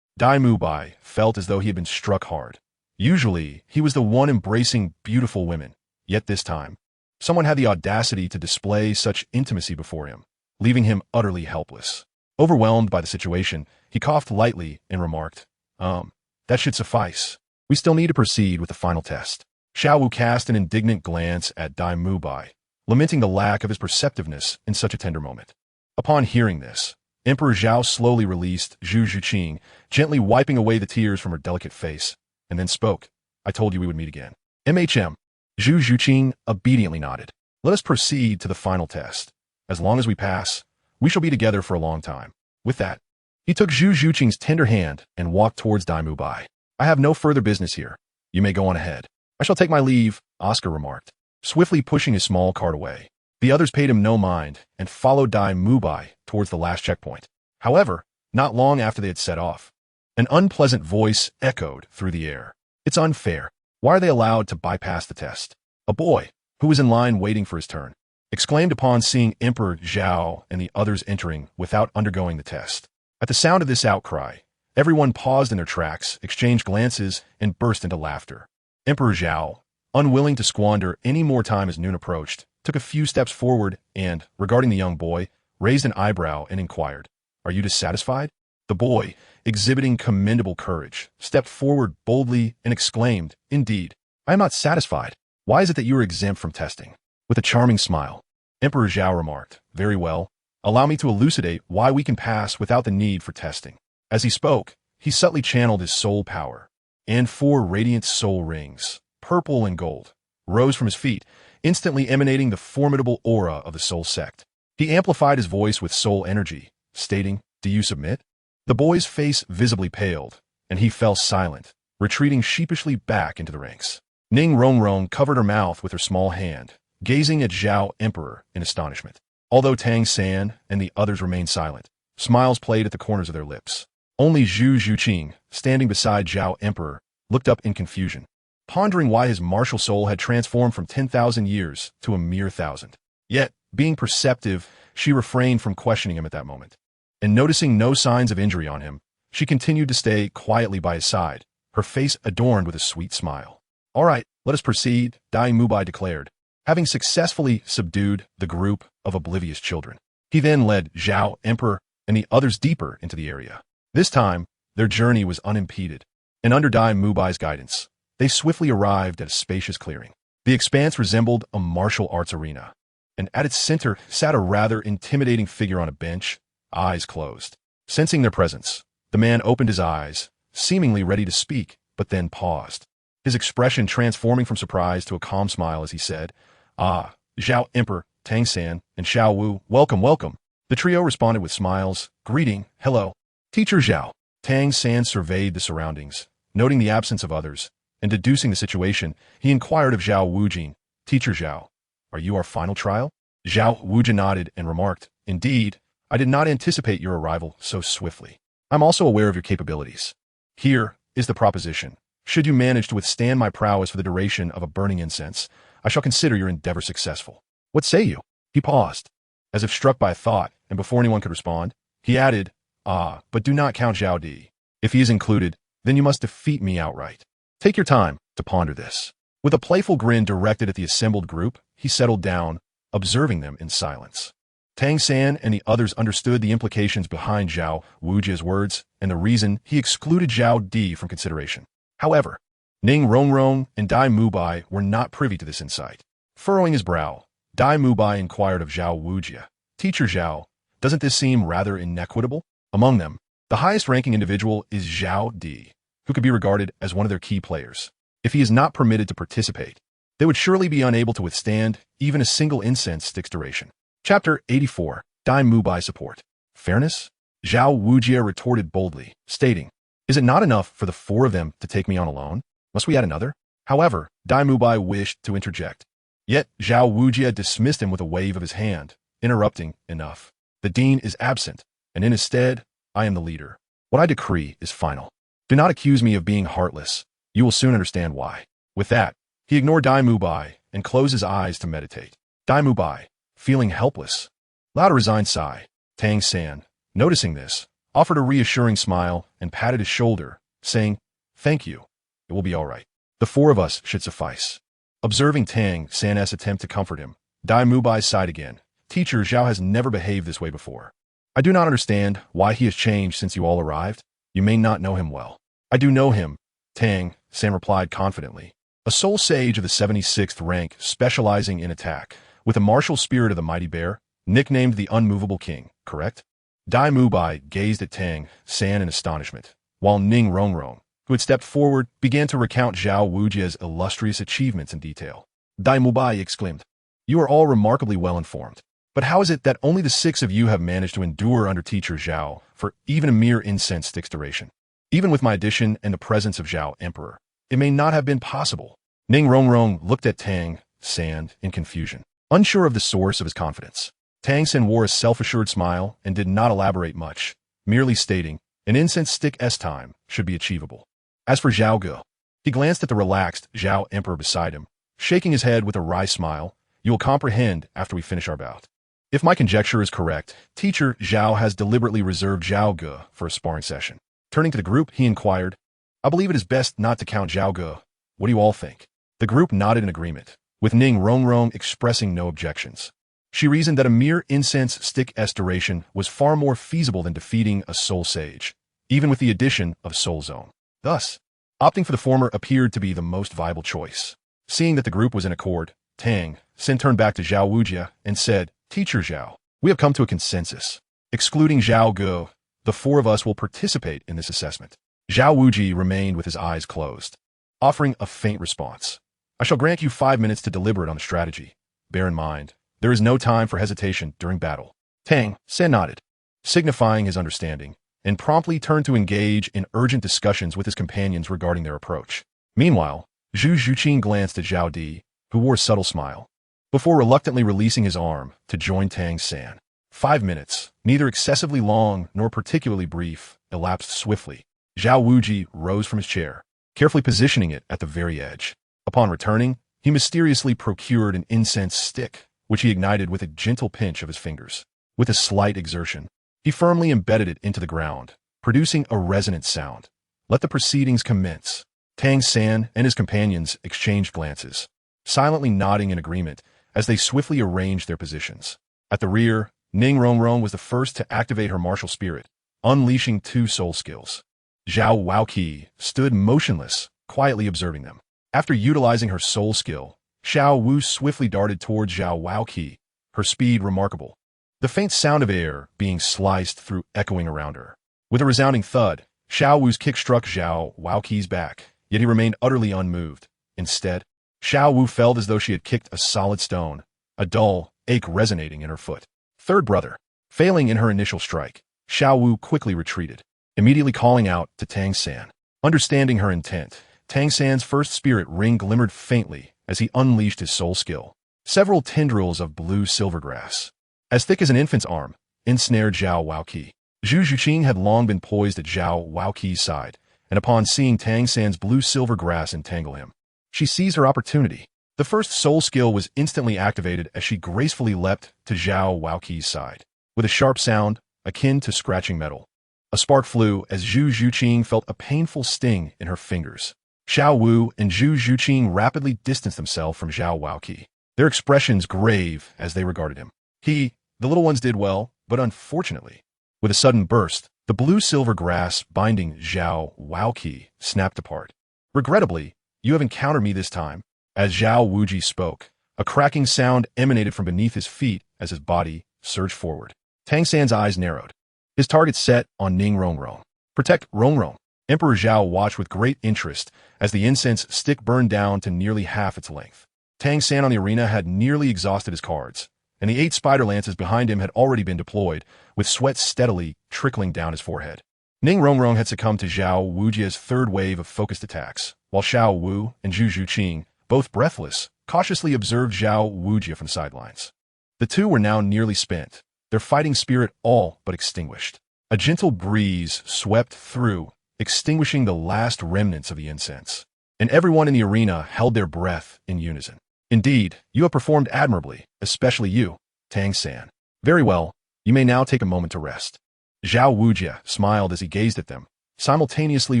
Dai Mubai felt as though he had been struck hard. Usually, he was the one embracing beautiful women, yet this time, Someone had the audacity to display such intimacy before him, leaving him utterly helpless. Overwhelmed by the situation, he coughed lightly and remarked, that should suffice. We still need to proceed with the final test. Zhao Wu cast an indignant glance at Dai Mubai, lamenting the lack of his perceptiveness in such a tender moment. Upon hearing this, Emperor Zhao slowly released Zhu Zhuqing, gently wiping away the tears from her delicate face, and then spoke. I told you we would meet again. MHM. Zhu Zhuqing obediently nodded. Let us proceed to the final test. As long as we pass, we shall be together for a long time. With that, he took Zhu Zhuqing's tender hand and walked towards Dai Mubai. I have no further business here. You may go on ahead. I shall take my leave, Oscar remarked, swiftly pushing his small cart away. The others paid him no mind and followed Dai Mubai towards the last checkpoint. However, not long after they had set off, an unpleasant voice echoed through the air. It's unfair. Why are they allowed to bypass the test? A boy, who was in line waiting for his turn, exclaimed upon seeing Emperor Zhao and the others entering without undergoing the test. At the sound of this outcry, everyone paused in their tracks, exchanged glances, and burst into laughter. Emperor Zhao, unwilling to squander any more time as noon approached, took a few steps forward and, regarding the young boy, raised an eyebrow and inquired, Are you dissatisfied? The boy, exhibiting commendable courage, stepped forward boldly and exclaimed, Indeed, I am not satisfied. Why is it that you are exempt from testing? With a charming smile, Emperor Zhao remarked, Very well. Allow me to elucidate why we can pass without the need for testing. As he spoke, he subtly channeled his soul power, and 4 radiant soul rings, purple and gold, rose from his feet, instantly emanating the formidable aura of the soul sect. He amplified his voice with soul energy, stating, Do you submit? The boy's face visibly paled, and he fell silent, retreating sheepishly back into the ranks. Ning Rongrong covered her mouth with her small hand, gazing at Zhao Emperor in astonishment. Although Tang San and the others remained silent, smiles played at the corners of their lips. Only Zhu Zhuqing, standing beside Zhao Emperor, looked up in confusion, pondering why his martial soul had transformed from 10,000 years to a mere 1,000. Yet, being perceptive, she refrained from questioning him at that moment. And noticing no signs of injury on him, she continued to stay quietly by his side, her face adorned with a sweet smile. All right, let us proceed, Dai Mubai declared, having successfully subdued the group of oblivious children. He then led Zhao Emperor and the others deeper into the area. This time, their journey was unimpeded, and under Dai Mubai's guidance, they swiftly arrived at a spacious clearing. The expanse resembled a martial arts arena, and at its center sat a rather intimidating figure on a bench, eyes closed. Sensing their presence, the man opened his eyes, seemingly ready to speak, but then paused, his expression transforming from surprise to a calm smile as he said, Ah, Zhao Emperor, Tang San, and Xiao Wu, welcome, welcome. The trio responded with smiles, greeting, hello. Teacher Zhao. Tang San surveyed the surroundings, noting the absence of others, and deducing the situation, he inquired of Zhao Wujin, Teacher Zhao, are you our final trial? Zhao Wujin nodded and remarked, Indeed, I did not anticipate your arrival so swiftly. I'm also aware of your capabilities. Here is the proposition. Should you manage to withstand my prowess for the duration of a burning incense, I shall consider your endeavor successful. What say you? He paused, as if struck by a thought, and before anyone could respond, he added, but do not count Zhao Di. If he is included, then you must defeat me outright. Take your time to ponder this. With a playful grin directed at the assembled group, he settled down, observing them in silence. Tang San and the others understood the implications behind Zhao Wujia's words and the reason he excluded Zhao Di from consideration. However, Ning Rongrong and Dai Mubai were not privy to this insight. Furrowing his brow, Dai Mubai inquired of Zhao Wujia, Teacher Zhao, doesn't this seem rather inequitable? Among them, the highest-ranking individual is Zhao Di, who could be regarded as one of their key players. If he is not permitted to participate, they would surely be unable to withstand even a single incense stick's duration. Chapter 84, Dai Mubai Support. Fairness? Zhao Wujia retorted boldly, stating, Is it not enough for the 4 of them to take me on alone? Must we add another? However, Dai Mubai wished to interject. Yet Zhao Wujia dismissed him with a wave of his hand, interrupting, Enough. The dean is absent, and in his stead, I am the leader. What I decree is final. Do not accuse me of being heartless. You will soon understand why. With that, he ignored Dai Mubai and closed his eyes to meditate. Dai Mubai, feeling helpless, allowed a resigned sigh. Tang San, noticing this, offered a reassuring smile and patted his shoulder, saying, Thank you. It will be all right. The 4 of us should suffice. Observing Tang San's attempt to comfort him, Dai Mubai sighed again. Teacher, Zhao has never behaved this way before. I do not understand why he has changed since you all arrived. You may not know him well. I do know him, Tang San replied confidently. A soul sage of the 76th rank specializing in attack, with a martial spirit of the mighty bear, nicknamed the Unmovable King, correct? Dai Mubai gazed at Tang San in astonishment, while Ning Rongrong, who had stepped forward, began to recount Zhao Wujia's illustrious achievements in detail. Dai Mubai exclaimed, "You are all remarkably well informed. But how is it that only the 6 of you have managed to endure under teacher Zhao for even a mere incense stick's duration? Even with my addition and the presence of Zhao Emperor, it may not have been possible." Ning Rongrong looked at Tang San in confusion, unsure of the source of his confidence. Tang San wore a self-assured smile and did not elaborate much, merely stating, an incense stick's time should be achievable. As for Zhao Ge, he glanced at the relaxed Zhao Emperor beside him, shaking his head with a wry smile. "You will comprehend after we finish our bout. If my conjecture is correct, teacher Zhao has deliberately reserved Zhao Ge for a sparring session." Turning to the group, he inquired, "I believe it is best not to count Zhao Ge. What do you all think?" The group nodded in agreement, with Ning Rongrong expressing no objections. She reasoned that a mere incense stick's duration was far more feasible than defeating a soul sage, even with the addition of Soul Zone. Thus, opting for the former appeared to be the most viable choice. Seeing that the group was in accord, Tang San turned back to Zhao Wujia and said, "Teacher Zhao, we have come to a consensus. Excluding Zhao Ge, the 4 of us will participate in this assessment." Zhao Wuji remained with his eyes closed, offering a faint response. "I shall grant you 5 minutes to deliberate on the strategy. Bear in mind, there is no time for hesitation during battle." Tang San nodded, signifying his understanding, and promptly turned to engage in urgent discussions with his companions regarding their approach. Meanwhile, Zhu Zhuqing glanced at Zhao Di, who wore a subtle smile, before reluctantly releasing his arm to join Tang San. 5 minutes, neither excessively long nor particularly brief, elapsed swiftly. Zhao Wuji rose from his chair, carefully positioning it at the very edge. Upon returning, he mysteriously procured an incense stick, which he ignited with a gentle pinch of his fingers. With a slight exertion, he firmly embedded it into the ground, producing a resonant sound. "Let the proceedings commence." Tang San and his companions exchanged glances, silently nodding in agreement as they swiftly arranged their positions. At the rear, Ning Rongrong was the first to activate her martial spirit, unleashing 2 soul skills. Zhao Waoqi stood motionless, quietly observing them. After utilizing her soul skill, Xiao Wu swiftly darted towards Zhao Waoqi, her speed remarkable, the faint sound of air being sliced through echoing around her. With a resounding thud, Xiao Wu's kick struck Zhao Waoqi's back, yet he remained utterly unmoved. Instead, Xiao Wu felt as though she had kicked a solid stone, a dull ache resonating in her foot. Third brother. Failing in her initial strike, Xiao Wu quickly retreated, immediately calling out to Tang San. Understanding her intent, Tang San's first spirit ring glimmered faintly as he unleashed his soul skill. Several tendrils of blue silvergrass, as thick as an infant's arm, ensnared Zhao Waoqi. Zhu Zhuqing had long been poised at Zhao Waoqi's side, and upon seeing Tang San's blue silver grass entangle him, she seized her opportunity. The first soul skill was instantly activated as she gracefully leapt to Zhao Waoqi's side. With a sharp sound, akin to scratching metal, a spark flew as Zhu Zhuqing felt a painful sting in her fingers. Xiao Wu and Zhu Zhuqing rapidly distanced themselves from Zhao Waoqi, their expressions grave as they regarded him. The little ones did well, but unfortunately, with a sudden burst, the blue-silver grass binding Zhao Waoqi snapped apart. "Regrettably, you have encountered me this time." As Zhao Wuji spoke, a cracking sound emanated from beneath his feet as his body surged forward. Tang San's eyes narrowed, his target set on Ning Rongrong. "Protect Rongrong." Emperor Zhao watched with great interest as the incense stick burned down to nearly half its length. Tang San on the arena had nearly exhausted his cards, and the 8 spider lances behind him had already been deployed, with sweat steadily trickling down his forehead. Ning Rongrong had succumbed to Zhao Wujia's third wave of focused attacks, while Xiao Wu and Zhu Zhuqing, both breathless, cautiously observed Zhao Wujia from the sidelines. The 2 were now nearly spent, their fighting spirit all but extinguished. A gentle breeze swept through, extinguishing the last remnants of the incense, and everyone in the arena held their breath in unison. "Indeed, you have performed admirably, especially you, Tang San. Very well, you may now take a moment to rest." Zhao Wujia smiled as he gazed at them, simultaneously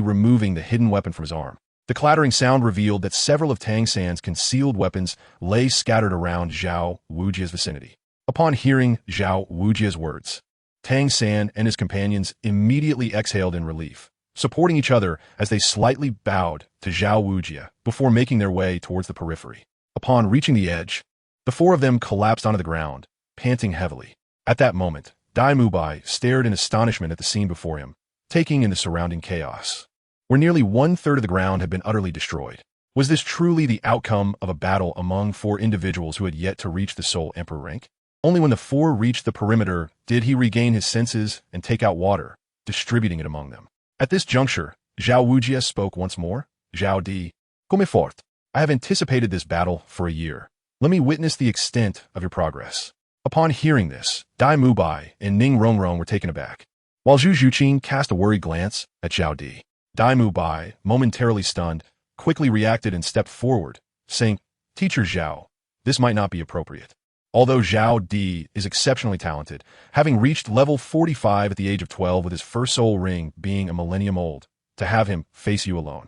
removing the hidden weapon from his arm. The clattering sound revealed that several of Tang San's concealed weapons lay scattered around Zhao Wujia's vicinity. Upon hearing Zhao Wujia's words, Tang San and his companions immediately exhaled in relief, supporting each other as they slightly bowed to Zhao Wujia before making their way towards the periphery. Upon reaching the edge, the four of them collapsed onto the ground, panting heavily. At that moment, Dai Mubai stared in astonishment at the scene before him, taking in the surrounding chaos, where nearly one-third of the ground had been utterly destroyed. Was this truly the outcome of a battle among four individuals who had yet to reach the Soul Emperor rank? Only when the four reached the perimeter did he regain his senses and take out water, distributing it among them. At this juncture, Zhao Wujia spoke once more. Zhao Di, come fort. I have anticipated this battle for a year. Let me witness the extent of your progress. Upon hearing this, Dai Mubai and Ning Rongrong were taken aback, while Zhu Zhuqin cast a worried glance at Zhao Di. Dai Mubai, momentarily stunned, quickly reacted and stepped forward, saying, Teacher Zhao, this might not be appropriate. Although Zhao Di is exceptionally talented, having reached level 45 at the age of 12 with his first soul ring being a millennium old, to have him face you alone.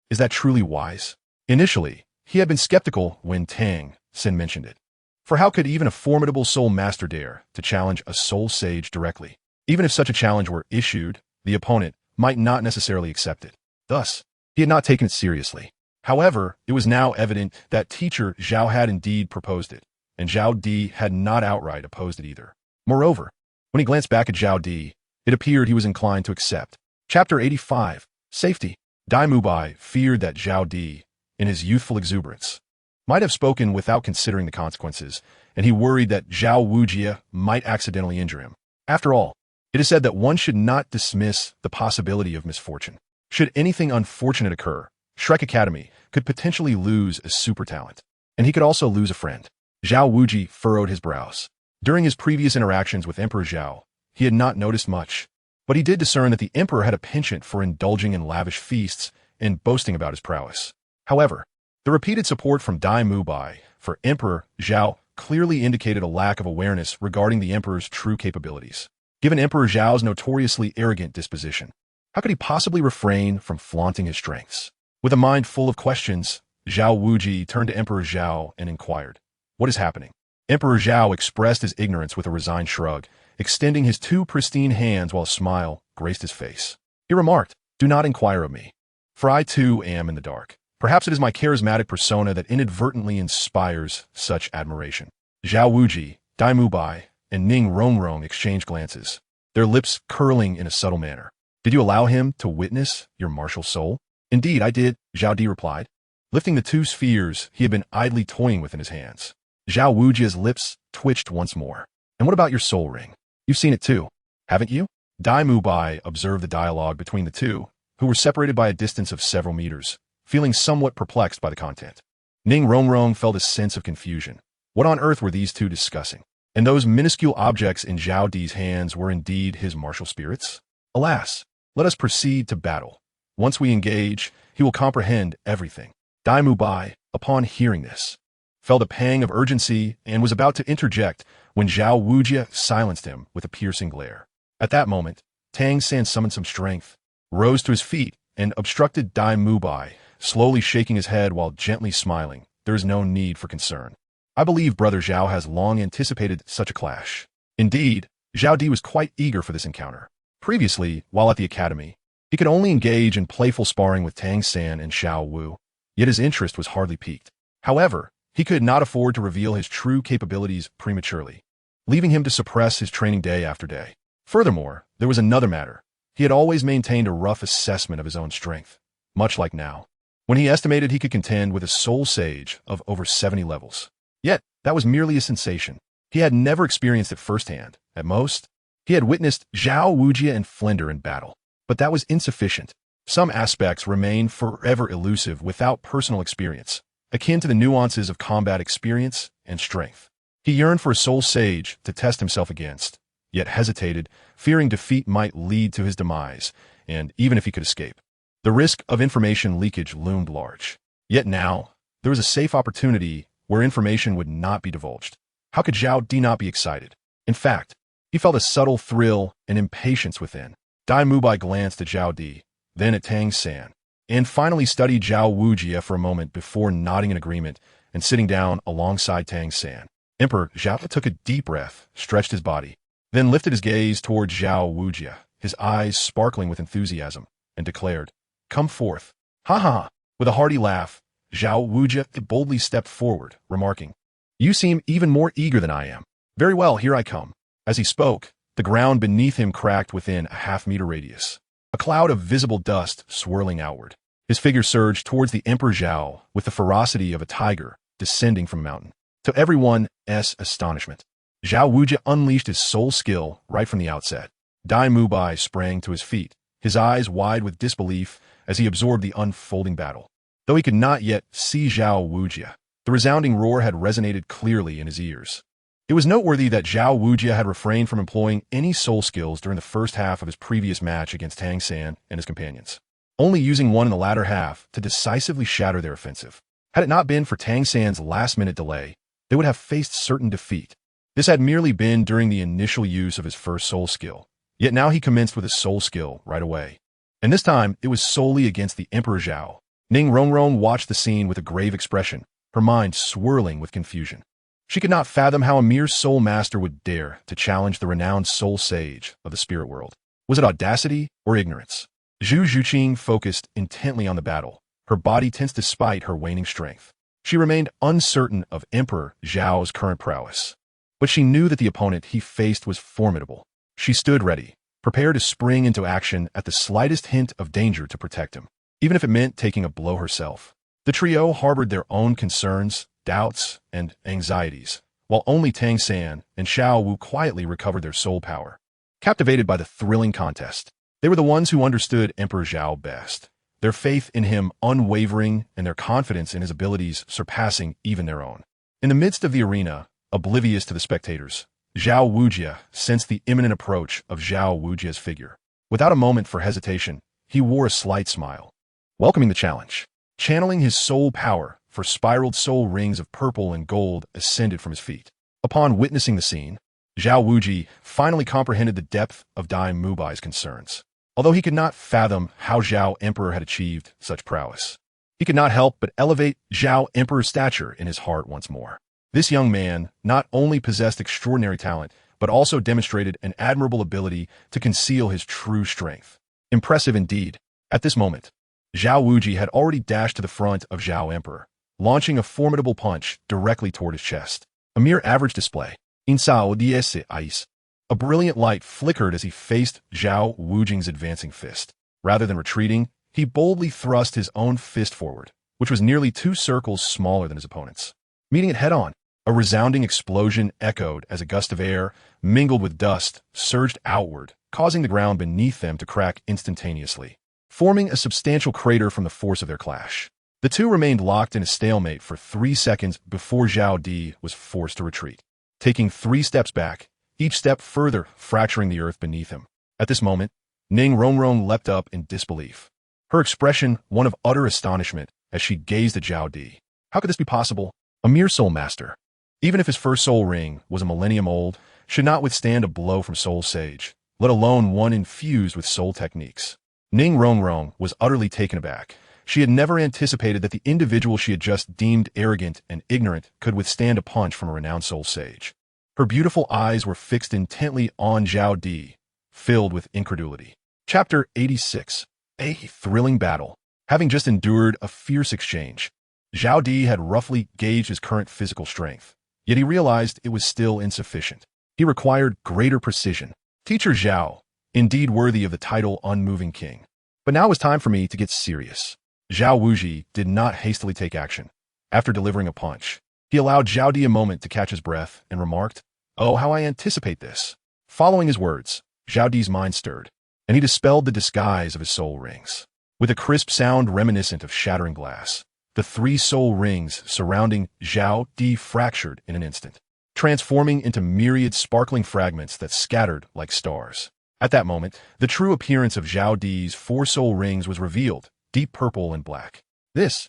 Is that truly wise? Initially, he had been skeptical when Tang San mentioned it. For how could even a formidable soul master dare to challenge a soul sage directly? Even if such a challenge were issued, the opponent might not necessarily accept it. Thus, he had not taken it seriously. However, it was now evident that teacher Zhao had indeed proposed it, and Zhao Di had not outright opposed it either. Moreover, when he glanced back at Zhao Di, it appeared he was inclined to accept. Chapter 85, Safety. Dai Mubai feared that Zhao Di, in his youthful exuberance, might have spoken without considering the consequences, and he worried that Zhao Wujia might accidentally injure him. After all, it is said that one should not dismiss the possibility of misfortune. Should anything unfortunate occur, Shrek Academy could potentially lose a super talent, and he could also lose a friend. Zhao Wuji furrowed his brows. During his previous interactions with Emperor Zhao, he had not noticed much, but he did discern that the emperor had a penchant for indulging in lavish feasts and boasting about his prowess. However, the repeated support from Dai Mubai for Emperor Zhao clearly indicated a lack of awareness regarding the emperor's true capabilities. Given Emperor Zhao's notoriously arrogant disposition, how could he possibly refrain from flaunting his strengths? With a mind full of questions, Zhao Wuji turned to Emperor Zhao and inquired, What is happening? Emperor Zhao expressed his ignorance with a resigned shrug, extending his two pristine hands while a smile graced his face. He remarked, Do not inquire of me, for I too am in the dark. Perhaps it is my charismatic persona that inadvertently inspires such admiration. Zhao Wuji, Dai Mubai, and Ning Rongrong exchanged glances, their lips curling in a subtle manner. Did you allow him to witness your martial soul? Indeed, I did, Zhao Di replied, lifting the two spheres he had been idly toying with in his hands. Zhao Wujia's lips twitched once more. And what about your soul ring? You've seen it too, haven't you? Dai Mubai observed the dialogue between the two, who were separated by a distance of several meters, feeling somewhat perplexed by the content. Ning Rongrong felt a sense of confusion. What on earth were these two discussing? And those minuscule objects in Zhao Di's hands were indeed his martial spirits? Alas, let us proceed to battle. Once we engage, he will comprehend everything. Dai Mubai, upon hearing this, felt a pang of urgency and was about to interject when Zhao Wujia silenced him with a piercing glare. At that moment, Tang San summoned some strength, rose to his feet, and obstructed Dai Mubai, slowly shaking his head while gently smiling. There is no need for concern. I believe Brother Zhao has long anticipated such a clash. Indeed, Zhao Di was quite eager for this encounter. Previously, while at the academy, he could only engage in playful sparring with Tang San and Xiao Wu, yet his interest was hardly piqued. However, he could not afford to reveal his true capabilities prematurely, leaving him to suppress his training day after day. Furthermore, there was another matter. He had always maintained a rough assessment of his own strength, much like now, when he estimated he could contend with a soul sage of over 70 levels. Yet, that was merely a sensation. He had never experienced it firsthand. At most, he had witnessed Zhao Wujia and Flender in battle, but that was insufficient. Some aspects remain forever elusive without personal experience, akin to the nuances of combat experience and strength. He yearned for a soul sage to test himself against, yet hesitated, fearing defeat might lead to his demise, and even if he could escape, the risk of information leakage loomed large. Yet now, there was a safe opportunity where information would not be divulged. How could Zhao Di not be excited? In fact, he felt a subtle thrill and impatience within. Dai Mubai glanced at Zhao Di, then at Tang San, and finally studied Zhao Wujie for a moment before nodding in agreement and sitting down alongside Tang San. Emperor Zhao took a deep breath, stretched his body, then lifted his gaze toward Zhao Wujie, his eyes sparkling with enthusiasm, and declared, "Come forth." Ha ha ha. With a hearty laugh, Zhao Wujie boldly stepped forward, remarking, "You seem even more eager than I am. Very well, here I come." As he spoke, the ground beneath him cracked within a half-meter radius, a cloud of visible dust swirling outward. His figure surged towards the Emperor Zhao with the ferocity of a tiger descending from a mountain. To everyone's astonishment, Zhao Wujie unleashed his soul skill right from the outset. Dai Mubai sprang to his feet, his eyes wide with disbelief as he absorbed the unfolding battle. Though he could not yet see Zhao Wujie, the resounding roar had resonated clearly in his ears. It was noteworthy that Zhao Wujie had refrained from employing any soul skills during the first half of his previous match against Tang San and his companions, only using one in the latter half to decisively shatter their offensive. Had it not been for Tang San's last-minute delay, they would have faced certain defeat. This had merely been during the initial use of his first soul skill, yet now he commenced with his soul skill right away. And this time, it was solely against the Emperor Zhao. Ning Rongrong watched the scene with a grave expression, her mind swirling with confusion. She could not fathom how a mere soul master would dare to challenge the renowned soul sage of the spirit world. Was it audacity or ignorance? Zhu Zhuqing focused intently on the battle, her body tense despite her waning strength. She remained uncertain of Emperor Zhao's current prowess, but she knew that the opponent he faced was formidable. She stood ready, prepared to spring into action at the slightest hint of danger to protect him, even if it meant taking a blow herself. The trio harbored their own concerns, doubts, and anxieties, while only Tang San and Xiao Wu quietly recovered their soul power. Captivated by the thrilling contest, they were the ones who understood Emperor Zhao best, their faith in him unwavering and their confidence in his abilities surpassing even their own. In the midst of the arena, oblivious to the spectators, Zhao Wujie sensed the imminent approach of Zhao Wujie's figure. Without a moment for hesitation, he wore a slight smile, welcoming the challenge. Channeling his soul power, for spiraled soul rings of purple and gold ascended from his feet. Upon witnessing the scene, Zhao Wujie finally comprehended the depth of Dai Mubai's concerns. Although he could not fathom how Zhao Emperor had achieved such prowess, he could not help but elevate Zhao Emperor's stature in his heart once more. This young man not only possessed extraordinary talent, but also demonstrated an admirable ability to conceal his true strength. Impressive indeed. At this moment, Zhao Wujie had already dashed to the front of Zhao Emperor, launching a formidable punch directly toward his chest. A mere average display. A brilliant light flickered as he faced Zhao Wujing's advancing fist. Rather than retreating, he boldly thrust his own fist forward, which was nearly 2 circles smaller than his opponent's. Meeting it head-on, a resounding explosion echoed as a gust of air, mingled with dust, surged outward, causing the ground beneath them to crack instantaneously, forming a substantial crater from the force of their clash. The two remained locked in a stalemate for 3 seconds before Zhao Di was forced to retreat, taking 3 steps back, each step further fracturing the earth beneath him. At this moment, Ning Rongrong leapt up in disbelief, her expression one of utter astonishment as she gazed at Zhao Di. How could this be possible? A mere soul master, even if his first soul ring was a millennium old, should not withstand a blow from Soul Sage, let alone one infused with soul techniques. Ning Rongrong was utterly taken aback. She had never anticipated that the individual she had just deemed arrogant and ignorant could withstand a punch from a renowned soul sage. Her beautiful eyes were fixed intently on Zhao Di, filled with incredulity. Chapter 86. A thrilling battle. Having just endured a fierce exchange, Zhao Di had roughly gauged his current physical strength, yet he realized it was still insufficient. He required greater precision. Teacher Zhao, indeed worthy of the title Unmoving King. But now it was time for me to get serious. Zhao Wujie did not hastily take action. After delivering a punch, he allowed Zhao Di a moment to catch his breath and remarked, "Oh, how I anticipate this." Following his words, Zhao Di's mind stirred, and he dispelled the disguise of his soul rings. With a crisp sound reminiscent of shattering glass, the 3 soul rings surrounding Zhao Di fractured in an instant, transforming into myriad sparkling fragments that scattered like stars. At that moment, the true appearance of Zhao Di's 4 soul rings was revealed, deep purple and black. This.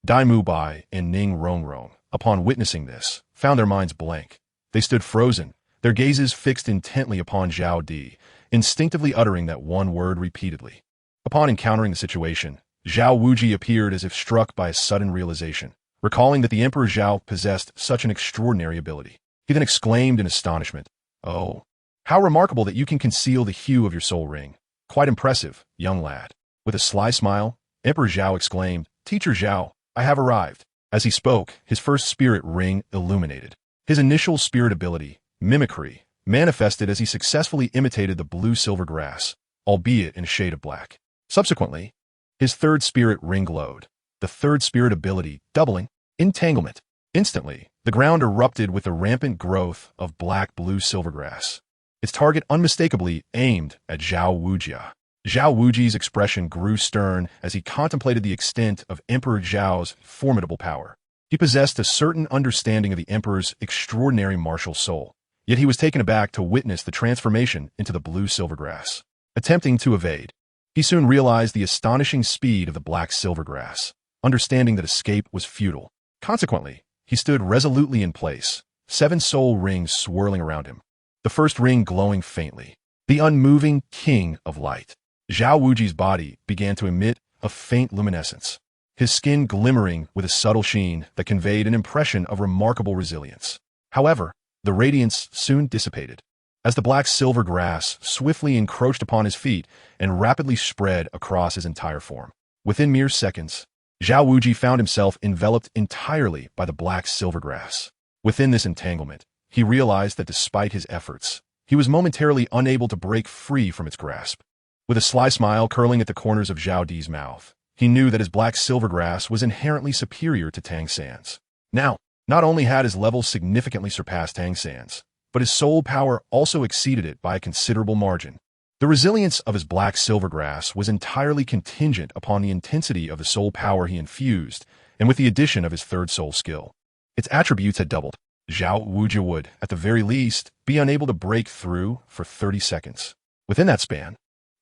Dai Mubai and Ning Rongrong, upon witnessing this, found their minds blank. They stood frozen, their gazes fixed intently upon Zhao Di, instinctively uttering that one word repeatedly. Upon encountering the situation, Zhao Wuji appeared as if struck by a sudden realization, recalling that the Emperor Zhao possessed such an extraordinary ability. He then exclaimed in astonishment, "Oh, how remarkable that you can conceal the hue of your soul ring. Quite impressive, young lad." With a sly smile, Emperor Zhao exclaimed, "Teacher Zhao, I have arrived." As he spoke, his first spirit ring illuminated. His initial spirit ability, mimicry, manifested as he successfully imitated the blue-silver grass, albeit in a shade of black. Subsequently, his third spirit ring glowed, the third spirit ability doubling, entanglement. Instantly, the ground erupted with the rampant growth of black blue-silver grass. Its target unmistakably aimed at Zhao Wujia. Zhao Wuji's expression grew stern as he contemplated the extent of Emperor Zhao's formidable power. He possessed a certain understanding of the Emperor's extraordinary martial soul, yet he was taken aback to witness the transformation into the blue-silver grass. Attempting to evade, he soon realized the astonishing speed of the black-silver grass, understanding that escape was futile. Consequently, he stood resolutely in place, 7 soul rings swirling around him, the first ring glowing faintly. The unmoving king of light. Zhao Wuji's body began to emit a faint luminescence, his skin glimmering with a subtle sheen that conveyed an impression of remarkable resilience. However, the radiance soon dissipated, as the black-silver grass swiftly encroached upon his feet and rapidly spread across his entire form. Within mere seconds, Zhao Wuji found himself enveloped entirely by the black-silver grass. Within this entanglement, he realized that despite his efforts, he was momentarily unable to break free from its grasp. With a sly smile curling at the corners of Zhao Di's mouth, he knew that his black-silver grass was inherently superior to Tang San's. Now, not only had his level significantly surpassed Tang San's, but his soul power also exceeded it by a considerable margin. The resilience of his black-silver grass was entirely contingent upon the intensity of the soul power he infused, and with the addition of his third soul skill. Its attributes had doubled. Zhao Wuji would, at the very least, be unable to break through for 30 seconds. Within that span,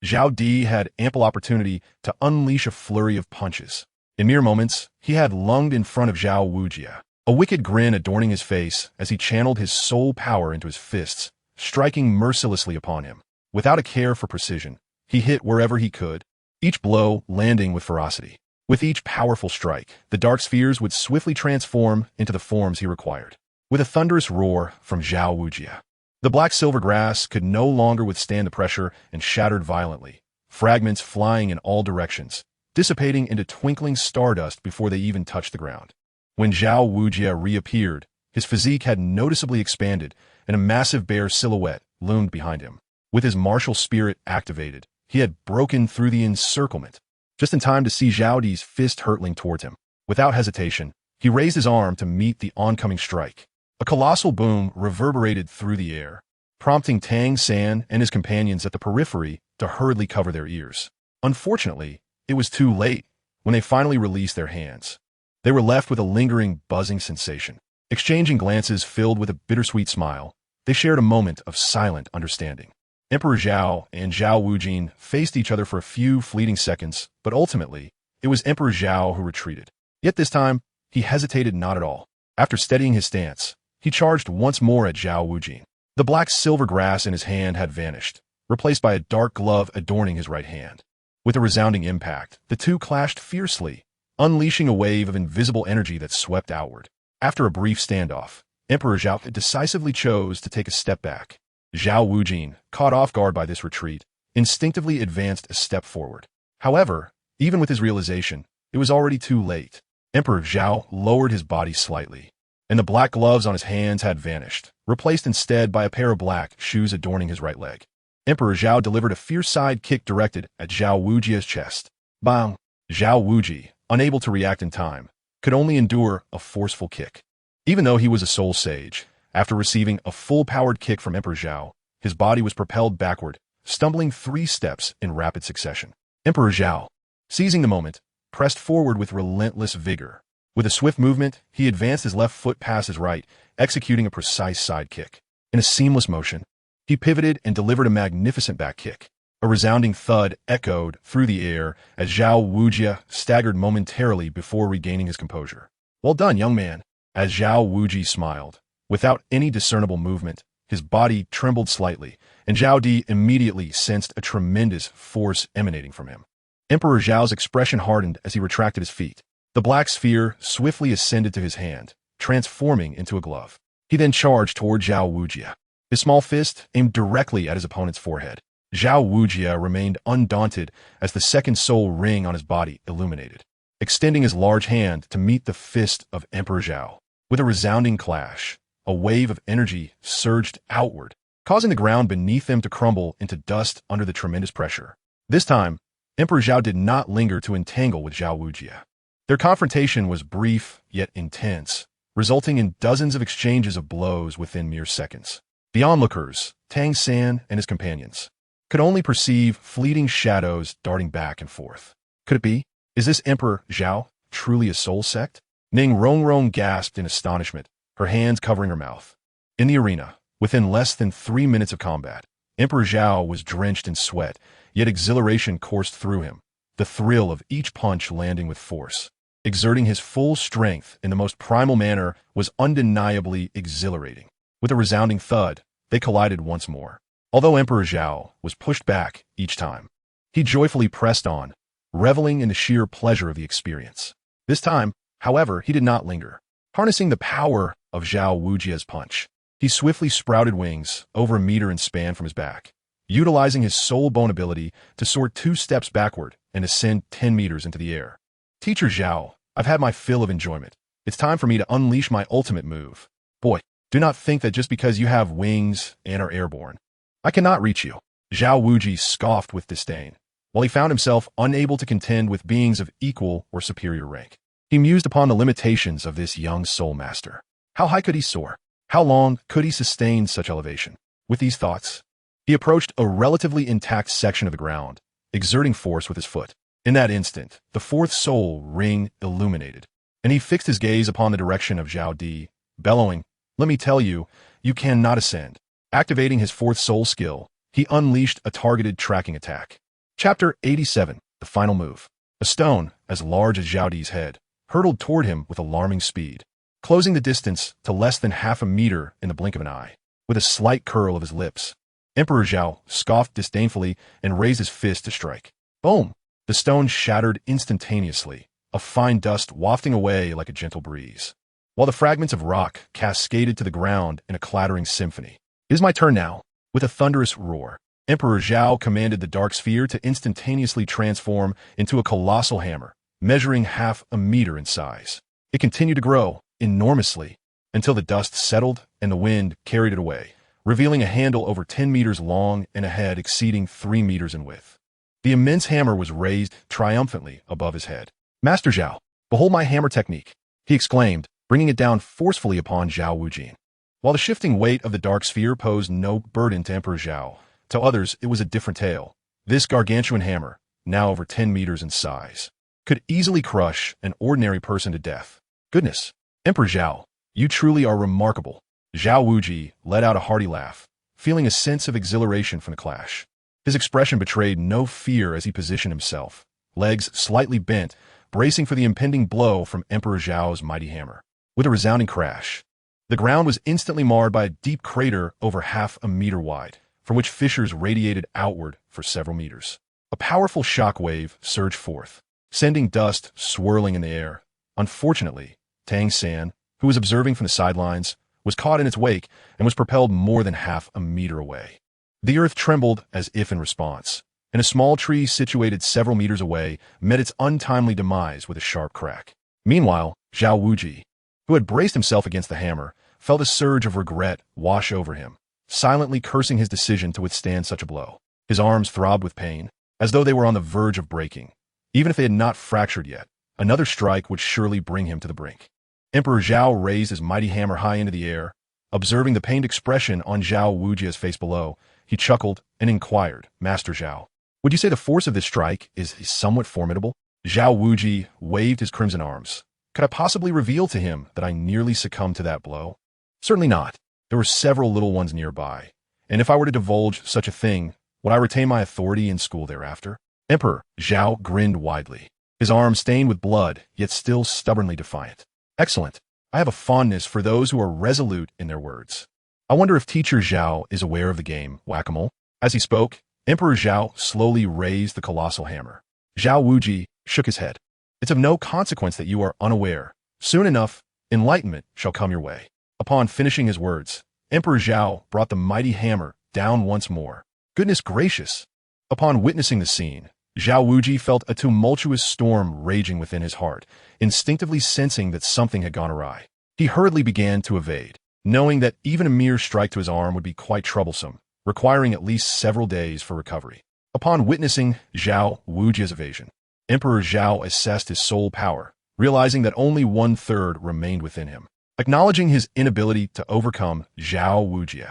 Zhao Di had ample opportunity to unleash a flurry of punches. In mere moments, he had lunged in front of Zhao Wujia, a wicked grin adorning his face as he channeled his soul power into his fists, striking mercilessly upon him. Without a care for precision, he hit wherever he could, each blow landing with ferocity. With each powerful strike, the dark spheres would swiftly transform into the forms he required. With a thunderous roar from Zhao Wujia, the black-silver grass could no longer withstand the pressure and shattered violently, fragments flying in all directions, dissipating into twinkling stardust before they even touched the ground. When Zhao Wujia reappeared, his physique had noticeably expanded, and a massive bear silhouette loomed behind him. With his martial spirit activated, he had broken through the encirclement, just in time to see Zhao Di's fist hurtling towards him. Without hesitation, he raised his arm to meet the oncoming strike. A colossal boom reverberated through the air, prompting Tang San and his companions at the periphery to hurriedly cover their ears. Unfortunately, it was too late when they finally released their hands. They were left with a lingering, buzzing sensation. Exchanging glances filled with a bittersweet smile, they shared a moment of silent understanding. Emperor Zhao and Zhao Wujin faced each other for a few fleeting seconds, but ultimately, it was Emperor Zhao who retreated. Yet this time, he hesitated not at all. After steadying his stance, he charged once more at Zhao Wujin. The black-silver grass in his hand had vanished, replaced by a dark glove adorning his right hand. With a resounding impact, the two clashed fiercely, unleashing a wave of invisible energy that swept outward. After a brief standoff, Emperor Zhao decisively chose to take a step back. Zhao Wujin, caught off guard by this retreat, instinctively advanced a step forward. However, even with his realization, it was already too late. Emperor Zhao lowered his body slightly, and the black gloves on his hands had vanished, replaced instead by a pair of black shoes adorning his right leg. Emperor Zhao delivered a fierce side kick directed at Zhao Wuji's chest. Bang! Zhao Wuji, unable to react in time, could only endure a forceful kick. Even though he was a soul sage, after receiving a full-powered kick from Emperor Zhao, his body was propelled backward, stumbling 3 steps in rapid succession. Emperor Zhao, seizing the moment, pressed forward with relentless vigor. With a swift movement, he advanced his left foot past his right, executing a precise side kick. In a seamless motion, he pivoted and delivered a magnificent back kick. A resounding thud echoed through the air as Zhao Wujia staggered momentarily before regaining his composure. "Well done, young man." As Zhao Wuji smiled, without any discernible movement, his body trembled slightly, and Zhao Di immediately sensed a tremendous force emanating from him. Emperor Zhao's expression hardened as he retracted his feet. The black sphere swiftly ascended to his hand, transforming into a glove. He then charged toward Zhao Wujia. His small fist aimed directly at his opponent's forehead. Zhao Wujia remained undaunted as the second soul ring on his body illuminated, extending his large hand to meet the fist of Emperor Zhao. With a resounding clash, a wave of energy surged outward, causing the ground beneath them to crumble into dust under the tremendous pressure. This time, Emperor Zhao did not linger to entangle with Zhao Wujia. Their confrontation was brief yet intense, resulting in dozens of exchanges of blows within mere seconds. The onlookers, Tang San and his companions, could only perceive fleeting shadows darting back and forth. Could it be? Is this Emperor Zhao truly a soul sect? Ning Rongrong gasped in astonishment, her hands covering her mouth. In the arena, within less than 3 minutes of combat, Emperor Zhao was drenched in sweat, yet exhilaration coursed through him, the thrill of each punch landing with force. Exerting his full strength in the most primal manner was undeniably exhilarating. With a resounding thud, they collided once more. Although Emperor Zhao was pushed back each time, he joyfully pressed on, reveling in the sheer pleasure of the experience. This time, however, he did not linger. Harnessing the power of Zhao Wujia's punch, he swiftly sprouted wings over a meter in span from his back, utilizing his soul bone ability to soar 2 steps backward and ascend 10 meters into the air. Teacher Zhao, I've had my fill of enjoyment. It's time for me to unleash my ultimate move. Boy, do not think that just because you have wings and are airborne, I cannot reach you. Zhao Wuji scoffed with disdain, while he found himself unable to contend with beings of equal or superior rank. He mused upon the limitations of this young soul master. How high could he soar? How long could he sustain such elevation? With these thoughts, he approached a relatively intact section of the ground, exerting force with his foot. In that instant, the 4th soul ring illuminated, and he fixed his gaze upon the direction of Zhao Di, bellowing, "Let me tell you, you cannot ascend." Activating his 4th soul skill, he unleashed a targeted tracking attack. Chapter 87, The Final Move. A stone, as large as Zhao Di's head, hurtled toward him with alarming speed, closing the distance to less than half a meter in the blink of an eye. With a slight curl of his lips, Emperor Zhao scoffed disdainfully and raised his fist to strike. Boom! The stone shattered instantaneously, a fine dust wafting away like a gentle breeze, while the fragments of rock cascaded to the ground in a clattering symphony. It is my turn now. With a thunderous roar, Emperor Zhao commanded the dark sphere to instantaneously transform into a colossal hammer, measuring half a meter in size. It continued to grow enormously until the dust settled and the wind carried it away, revealing a handle over 10 meters long and a head exceeding 3 meters in width. The immense hammer was raised triumphantly above his head. "Master Zhao, behold my hammer technique," he exclaimed, bringing it down forcefully upon Zhao Wujin. While the shifting weight of the dark sphere posed no burden to Emperor Zhao, to others it was a different tale. This gargantuan hammer, now over 10 meters in size, could easily crush an ordinary person to death. Goodness, Emperor Zhao, you truly are remarkable. Zhao Wuji let out a hearty laugh, feeling a sense of exhilaration from the clash. His expression betrayed no fear as he positioned himself, legs slightly bent, bracing for the impending blow from Emperor Zhao's mighty hammer. With a resounding crash, the ground was instantly marred by a deep crater over half a meter wide, from which fissures radiated outward for several meters. A powerful shock wave surged forth, sending dust swirling in the air. Unfortunately, Tang San, who was observing from the sidelines, was caught in its wake and was propelled more than half a meter away. The earth trembled as if in response, and a small tree situated several meters away met its untimely demise with a sharp crack. Meanwhile, Zhao Wuji, who had braced himself against the hammer, felt a surge of regret wash over him, silently cursing his decision to withstand such a blow. His arms throbbed with pain, as though they were on the verge of breaking. Even if they had not fractured yet, another strike would surely bring him to the brink. Emperor Zhao raised his mighty hammer high into the air. Observing the pained expression on Zhao Wujia's face below, he chuckled and inquired, "Master Zhao, would you say the force of this strike is somewhat formidable?" Zhao Wuji waved his crimson arms. Could I possibly reveal to him that I nearly succumbed to that blow? Certainly not. There were several little ones nearby, and if I were to divulge such a thing, would I retain my authority in school thereafter? Emperor Zhao grinned widely, his arm stained with blood, yet still stubbornly defiant. Excellent. I have a fondness for those who are resolute in their words. I wonder if Teacher Zhao is aware of the game, whack-a-mole? As he spoke, Emperor Zhao slowly raised the colossal hammer, Zhao Wuji shook his head. It's of no consequence that you are unaware. Soon enough, enlightenment shall come your way. Upon finishing his words, Emperor Zhao brought the mighty hammer down once more. Goodness gracious! Upon witnessing the scene, Zhao Wuji felt a tumultuous storm raging within his heart, instinctively sensing that something had gone awry. He hurriedly began to evade, knowing that even a mere strike to his arm would be quite troublesome, requiring at least several days for recovery. Upon witnessing Zhao Wuji's evasion, Emperor Zhao assessed his soul power, realizing that only 1/3 remained within him. Acknowledging his inability to overcome Zhao Wuji,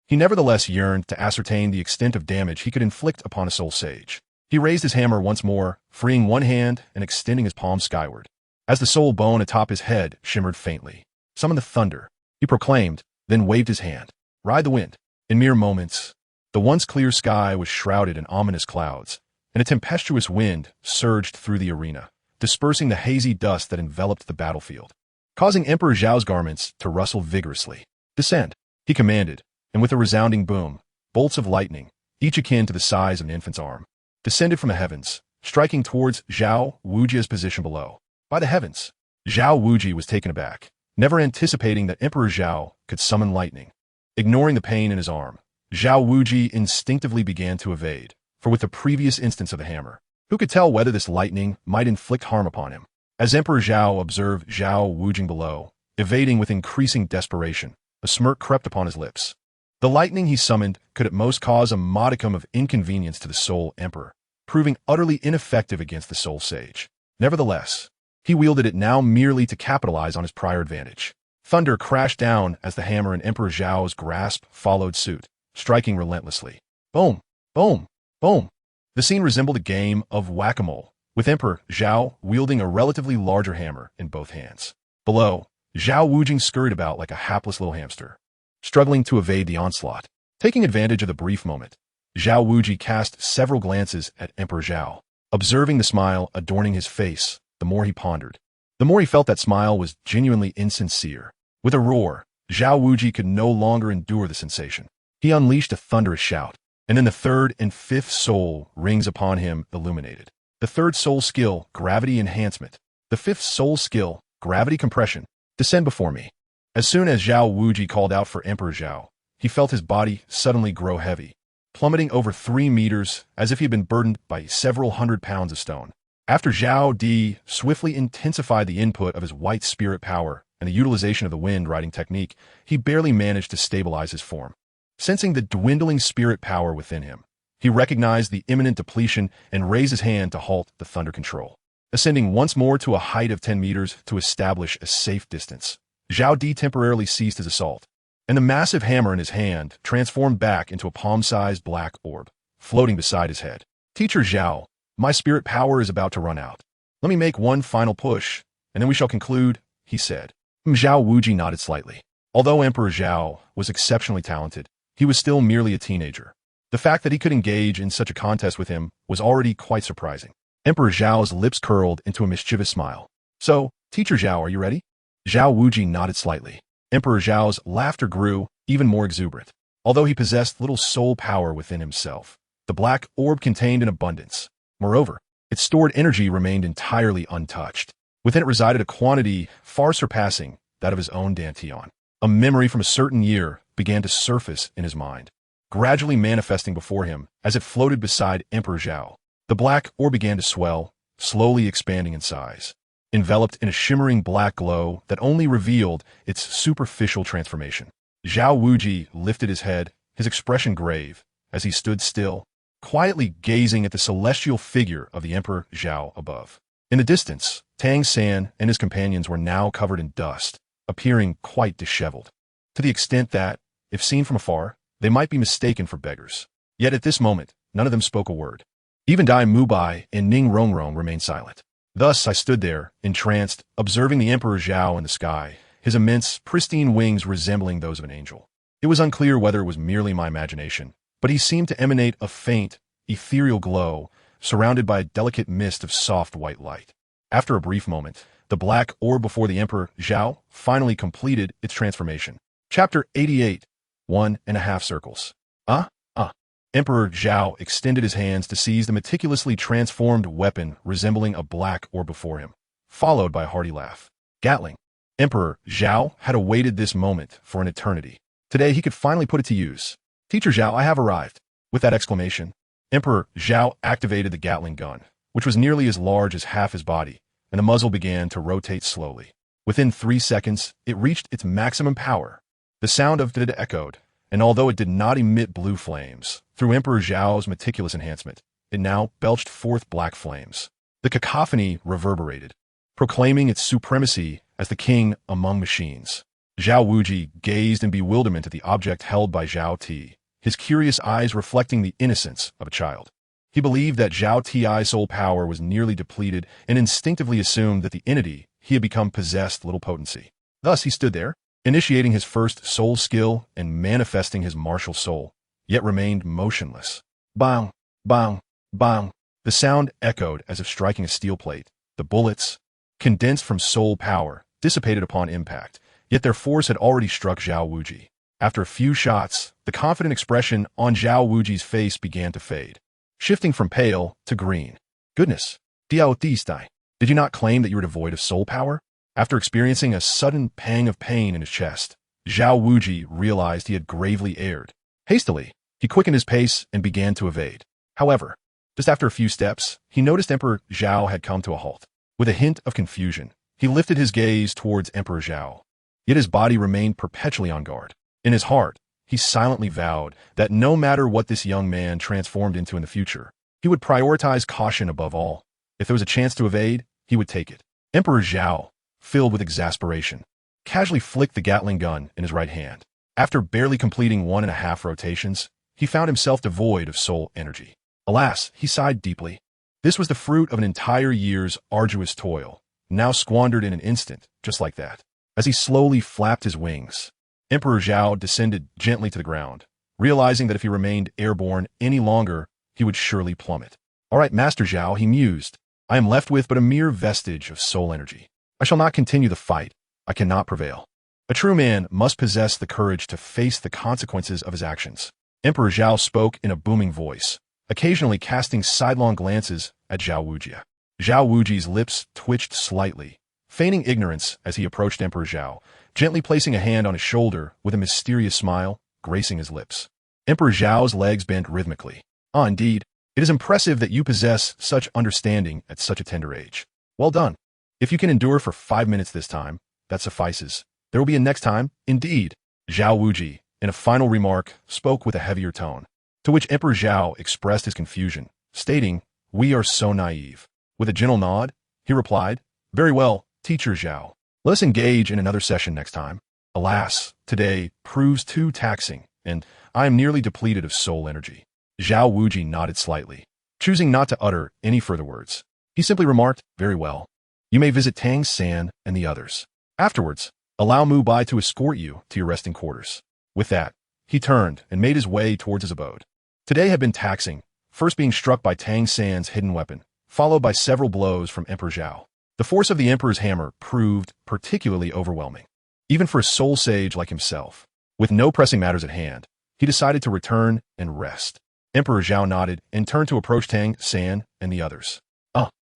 he nevertheless yearned to ascertain the extent of damage he could inflict upon a soul sage. He raised his hammer once more, freeing one hand and extending his palm skyward. As the soul bone atop his head shimmered faintly, "Summon the thunder," he proclaimed, then waved his hand. "Ride the wind." In mere moments, the once clear sky was shrouded in ominous clouds, and a tempestuous wind surged through the arena, dispersing the hazy dust that enveloped the battlefield, causing Emperor Zhao's garments to rustle vigorously. "Descend," he commanded, and with a resounding boom, bolts of lightning, each akin to the size of an infant's arm, descended from the heavens, striking towards Zhao Wuji's position below. By the heavens! Zhao Wuji was taken aback, never anticipating that Emperor Zhao could summon lightning. Ignoring the pain in his arm, Zhao Wuji instinctively began to evade, for with the previous instance of the hammer, who could tell whether this lightning might inflict harm upon him? As Emperor Zhao observed Zhao Wuji below, evading with increasing desperation, a smirk crept upon his lips. The lightning he summoned could at most cause a modicum of inconvenience to the Soul Emperor, proving utterly ineffective against the Soul Sage. Nevertheless, he wielded it now merely to capitalize on his prior advantage. Thunder crashed down as the hammer in Emperor Zhao's grasp followed suit, striking relentlessly. Boom! Boom! Boom! The scene resembled a game of whack-a-mole, with Emperor Zhao wielding a relatively larger hammer in both hands. Below, Zhao Wuji scurried about like a hapless little hamster, struggling to evade the onslaught. Taking advantage of the brief moment, Zhao Wuji cast several glances at Emperor Zhao. Observing the smile adorning his face, the more he pondered, the more he felt that smile was genuinely insincere. With a roar, Zhao Wuji could no longer endure the sensation. He unleashed a thunderous shout, and then the third and fifth soul rings upon him illuminated. The third soul skill, gravity enhancement. The fifth soul skill, gravity compression. Descend before me. As soon as Zhao Wuji called out for Emperor Zhao, he felt his body suddenly grow heavy, plummeting over 3 meters as if he had been burdened by several 100 pounds of stone. After Zhao Di swiftly intensified the input of his white spirit power and the utilization of the wind riding technique, he barely managed to stabilize his form. Sensing the dwindling spirit power within him, he recognized the imminent depletion and raised his hand to halt the thunder control. Ascending once more to a height of 10 meters to establish a safe distance, Zhao Di temporarily ceased his assault, and the massive hammer in his hand transformed back into a palm-sized black orb, floating beside his head. "Teacher Zhao, my spirit power is about to run out. Let me make one final push, and then we shall conclude," he said. Zhao Wuji nodded slightly. Although Emperor Zhao was exceptionally talented, he was still merely a teenager. The fact that he could engage in such a contest with him was already quite surprising. Emperor Zhao's lips curled into a mischievous smile. "So, Teacher Zhao, are you ready?" Zhao Wuji nodded slightly. Emperor Zhao's laughter grew even more exuberant. Although he possessed little soul power within himself, the black orb contained an abundance. Moreover, its stored energy remained entirely untouched. Within it resided a quantity far surpassing that of his own Dantian. A memory from a certain year began to surface in his mind, gradually manifesting before him as it floated beside Emperor Zhao. The black orb began to swell, slowly expanding in size, enveloped in a shimmering black glow that only revealed its superficial transformation. Zhao Wuji lifted his head, his expression grave, as he stood still, quietly gazing at the celestial figure of the Emperor Zhao above. In the distance, Tang San and his companions were now covered in dust, appearing quite disheveled, to the extent that, if seen from afar, they might be mistaken for beggars. Yet at this moment, none of them spoke a word. Even Dai Mubai and Ning Rongrong remained silent. Thus I stood there, entranced, observing the Emperor Zhao in the sky, his immense, pristine wings resembling those of an angel. It was unclear whether it was merely my imagination, but he seemed to emanate a faint, ethereal glow, surrounded by a delicate mist of soft white light. After a brief moment, the black orb before the Emperor Zhao finally completed its transformation. Chapter 88. 1.5 circles. Emperor Zhao extended his hands to seize the meticulously transformed weapon resembling a black orb before him, followed by a hearty laugh. Gatling. Emperor Zhao had awaited this moment for an eternity. Today he could finally put it to use. Teacher Zhao, I have arrived. With that exclamation, Emperor Zhao activated the Gatling gun, which was nearly as large as half his body, and the muzzle began to rotate slowly. Within 3 seconds, it reached its maximum power. The sound of it echoed, and although it did not emit blue flames, through Emperor Zhao's meticulous enhancement, it now belched forth black flames. The cacophony reverberated, proclaiming its supremacy as the king among machines. Zhao Wuji gazed in bewilderment at the object held by Zhao Ti, his curious eyes reflecting the innocence of a child. He believed that Zhao Ti's soul power was nearly depleted and instinctively assumed that the entity he had become possessed little potency. Thus he stood there, initiating his first soul skill and manifesting his martial soul, yet remained motionless. Bang, bang, bang. The sound echoed as if striking a steel plate. The bullets, condensed from soul power, dissipated upon impact, yet their force had already struck Zhao Wuji. After a few shots, the confident expression on Zhao Wuji's face began to fade, shifting from pale to green. Goodness, Diao Tistai, did you not claim that you were devoid of soul power? After experiencing a sudden pang of pain in his chest, Zhao Wuji realized he had gravely erred. Hastily, he quickened his pace and began to evade. However, just after a few steps, he noticed Emperor Zhao had come to a halt. With a hint of confusion, he lifted his gaze towards Emperor Zhao. Yet his body remained perpetually on guard. In his heart, he silently vowed that no matter what this young man transformed into in the future, he would prioritize caution above all. If there was a chance to evade, he would take it. Emperor Zhao, filled with exasperation, casually flicked the Gatling gun in his right hand. After barely completing 1.5 rotations, he found himself devoid of soul energy. Alas, he sighed deeply. This was the fruit of an entire year's arduous toil, now squandered in an instant, just like that. As he slowly flapped his wings, Emperor Zhao descended gently to the ground, realizing that if he remained airborne any longer, he would surely plummet. All right, Master Zhao, he mused. I am left with but a mere vestige of soul energy. I shall not continue the fight. I cannot prevail. A true man must possess the courage to face the consequences of his actions. Emperor Zhao spoke in a booming voice, occasionally casting sidelong glances at Zhao Wuji. Zhao Wuji's lips twitched slightly, feigning ignorance as he approached Emperor Zhao, gently placing a hand on his shoulder with a mysterious smile, gracing his lips. Emperor Zhao's legs bent rhythmically. Ah, indeed, it is impressive that you possess such understanding at such a tender age. Well done. If you can endure for 5 minutes this time, that suffices. There will be a next time, indeed. Zhao Wuji, in a final remark, spoke with a heavier tone, to which Emperor Zhao expressed his confusion, stating, "We are so naive." With a gentle nod, he replied, "Very well, Teacher Zhao. Let us engage in another session next time. Alas, today proves too taxing, and I am nearly depleted of soul energy." Zhao Wuji nodded slightly, choosing not to utter any further words. He simply remarked, "Very well. You may visit Tang San and the others. Afterwards, allow Mu Bai to escort you to your resting quarters." With that, he turned and made his way towards his abode. Today had been taxing, first being struck by Tang San's hidden weapon, followed by several blows from Emperor Zhao. The force of the Emperor's hammer proved particularly overwhelming, even for a soul sage like himself. With no pressing matters at hand, he decided to return and rest. Emperor Zhao nodded and turned to approach Tang San and the others.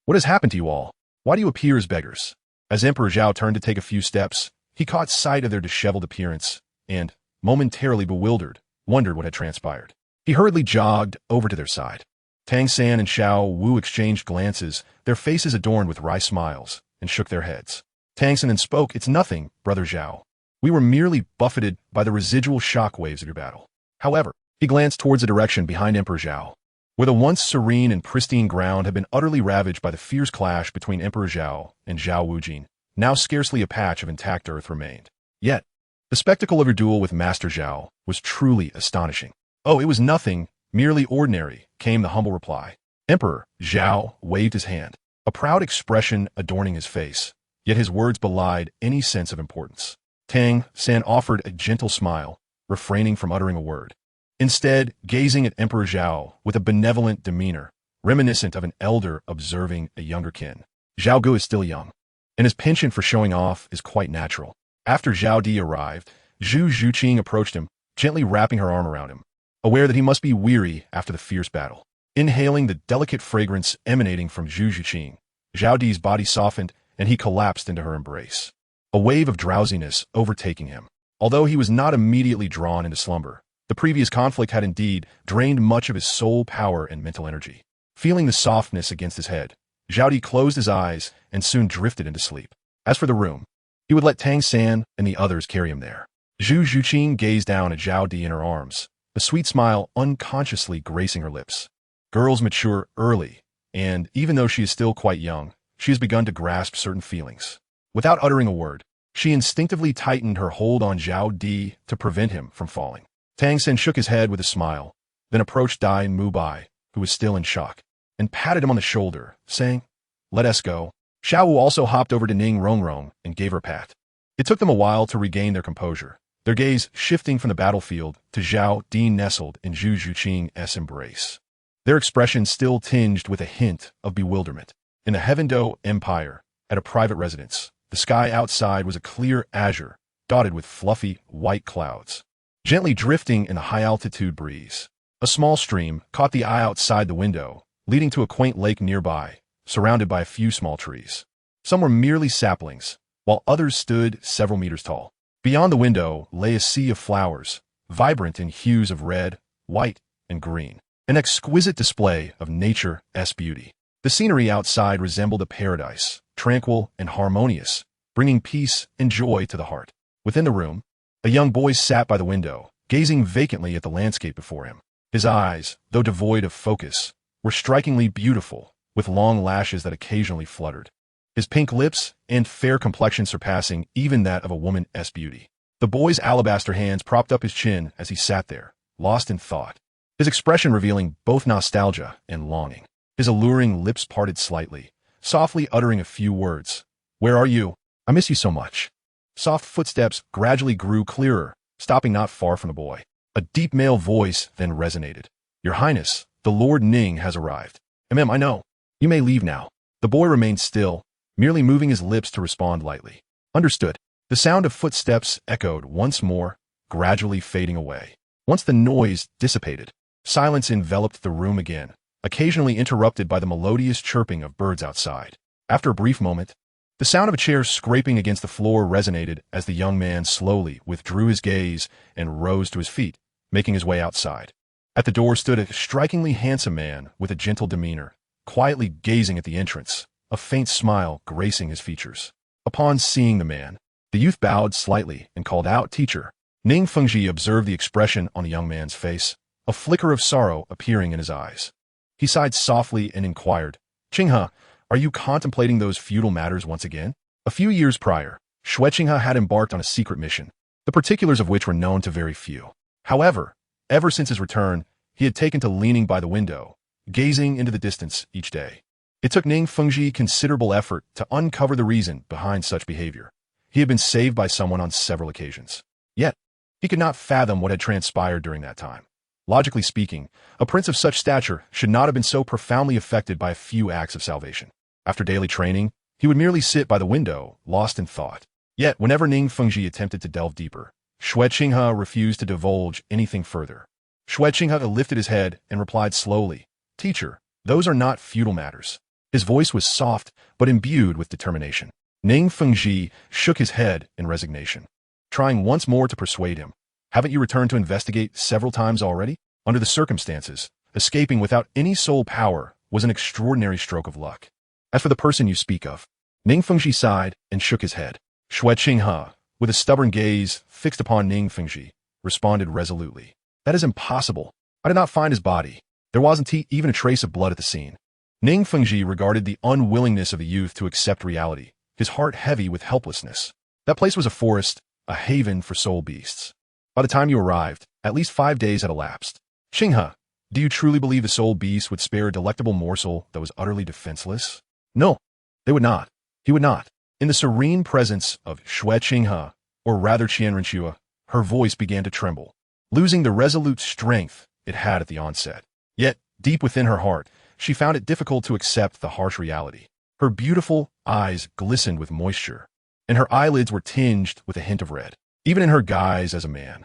What has happened to you all? Why do you appear as beggars?" As Emperor Zhao turned to take a few steps, he caught sight of their disheveled appearance and, momentarily bewildered, wondered what had transpired. He hurriedly jogged over to their side. Tang San and Xiao Wu exchanged glances, their faces adorned with wry smiles, and shook their heads. Tang San then spoke, "It's nothing, Brother Zhao. We were merely buffeted by the residual shock waves of your battle." However, he glanced towards the direction behind Emperor Zhao, where the once serene and pristine ground had been utterly ravaged by the fierce clash between Emperor Zhao and Zhao Wujin. Now scarcely a patch of intact earth remained. Yet, the spectacle of your duel with Master Zhao was truly astonishing. "Oh, it was nothing, merely ordinary," came the humble reply. Emperor Zhao waved his hand, a proud expression adorning his face, yet his words belied any sense of importance. Tang San offered a gentle smile, refraining from uttering a word. Instead, gazing at Emperor Zhao with a benevolent demeanor, reminiscent of an elder observing a younger kin. Zhao Gu is still young, and his penchant for showing off is quite natural. After Zhao Di arrived, Zhu Zhuqing approached him, gently wrapping her arm around him. aware that he must be weary after the fierce battle. Inhaling the delicate fragrance emanating from Zhu Juqing, Zhao Di's body softened and he collapsed into her embrace. A wave of drowsiness overtaking him. Although he was not immediately drawn into slumber, the previous conflict had indeed drained much of his soul power and mental energy. Feeling the softness against his head, Zhao Di closed his eyes and soon drifted into sleep. As for the room, he would let Tang San and the others carry him there. Zhu Juqing gazed down at Zhao Di in her arms, a sweet smile unconsciously gracing her lips. Girls mature early, and even though she is still quite young, she has begun to grasp certain feelings. Without uttering a word, she instinctively tightened her hold on Zhao Di to prevent him from falling. Tang San shook his head with a smile, then approached Dai Mubai, who was still in shock, and patted him on the shoulder, saying, "Let us go." Xiao Wu also hopped over to Ning Rongrong and gave her a pat. It took them a while to regain their composure, their gaze shifting from the battlefield to Zhao Di nestled in Zhu Juqing's embrace. Their expression still tinged with a hint of bewilderment. In the Heavendo Empire, at a private residence, the sky outside was a clear azure, dotted with fluffy, white clouds, gently drifting in the high-altitude breeze. A small stream caught the eye outside the window, leading to a quaint lake nearby, surrounded by a few small trees. Some were merely saplings, while others stood several meters tall. Beyond the window lay a sea of flowers, vibrant in hues of red, white, and green, an exquisite display of nature's beauty. The scenery outside resembled a paradise, tranquil and harmonious, bringing peace and joy to the heart. Within the room, a young boy sat by the window, gazing vacantly at the landscape before him. His eyes, though devoid of focus, were strikingly beautiful, with long lashes that occasionally fluttered. His pink lips and fair complexion surpassing even that of a woman's beauty. The boy's alabaster hands propped up his chin as he sat there, lost in thought, his expression revealing both nostalgia and longing. His alluring lips parted slightly, softly uttering a few words. "Where are you? I miss you so much." Soft footsteps gradually grew clearer, stopping not far from the boy. A deep male voice then resonated. "Your Highness, the Lord Ning has arrived." I know. You may leave now." The boy remained still, merely moving his lips to respond lightly. "Understood." The sound of footsteps echoed once more, gradually fading away. Once the noise dissipated, silence enveloped the room again, occasionally interrupted by the melodious chirping of birds outside. After a brief moment, the sound of a chair scraping against the floor resonated as the young man slowly withdrew his gaze and rose to his feet, making his way outside. At the door stood a strikingly handsome man with a gentle demeanor, quietly gazing at the entrance, a faint smile gracing his features. Upon seeing the man, the youth bowed slightly and called out, "Teacher." Ning Fengji observed the expression on the young man's face, a flicker of sorrow appearing in his eyes. He sighed softly and inquired, "Qinghe, are you contemplating those feudal matters once again?" A few years prior, Xue Qinghe had embarked on a secret mission, the particulars of which were known to very few. However, ever since his return, he had taken to leaning by the window, gazing into the distance each day. It took Ning Fengji considerable effort to uncover the reason behind such behavior. He had been saved by someone on several occasions. Yet, he could not fathom what had transpired during that time. Logically speaking, a prince of such stature should not have been so profoundly affected by a few acts of salvation. After daily training, he would merely sit by the window, lost in thought. Yet, whenever Ning Fengji attempted to delve deeper, Xue Qinghe refused to divulge anything further. Xue Qinghe lifted his head and replied slowly, "Teacher, those are not feudal matters." His voice was soft, but imbued with determination. Ning Fengji shook his head in resignation, trying once more to persuade him. "Haven't you returned to investigate several times already?" Under the circumstances, escaping without any soul power was an extraordinary stroke of luck. "As for the person you speak of," Ning Fengji sighed and shook his head. Xue Qinghe, with a stubborn gaze fixed upon Ning Fengji, responded resolutely, "That is impossible. I did not find his body. There wasn't even a trace of blood at the scene." Ning Fengji regarded the unwillingness of the youth to accept reality, his heart heavy with helplessness. That place was a forest, a haven for soul beasts. By the time you arrived, at least 5 days had elapsed. "Qinghe, do you truly believe the soul beast would spare a delectable morsel that was utterly defenseless?" "No, they would not. He would not." In the serene presence of Xue Qinghe, or rather Qianrenxue, her voice began to tremble, losing the resolute strength it had at the onset. Yet, deep within her heart, she found it difficult to accept the harsh reality. Her beautiful eyes glistened with moisture, and her eyelids were tinged with a hint of red. Even in her guise as a man,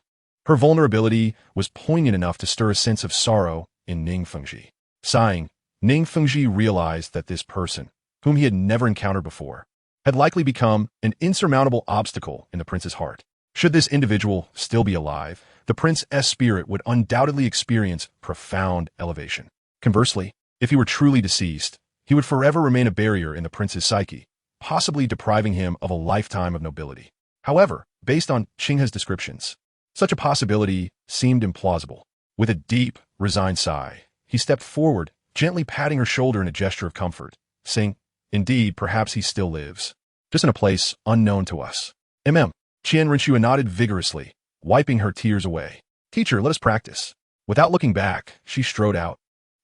Her vulnerability was poignant enough to stir a sense of sorrow in Ning Fengji. Sighing, Ning Fengji realized that this person, whom he had never encountered before, had likely become an insurmountable obstacle in the prince's heart. Should this individual still be alive, the prince's spirit would undoubtedly experience profound elevation. Conversely, if he were truly deceased, he would forever remain a barrier in the prince's psyche, possibly depriving him of a lifetime of nobility. However, based on Qinghe's descriptions, such a possibility seemed implausible. With a deep, resigned sigh, he stepped forward, gently patting her shoulder in a gesture of comfort, saying, "Indeed, perhaps he still lives, just in a place unknown to us." Qian Renshua nodded vigorously, wiping her tears away. "Teacher, let us practice." Without looking back, she strode out,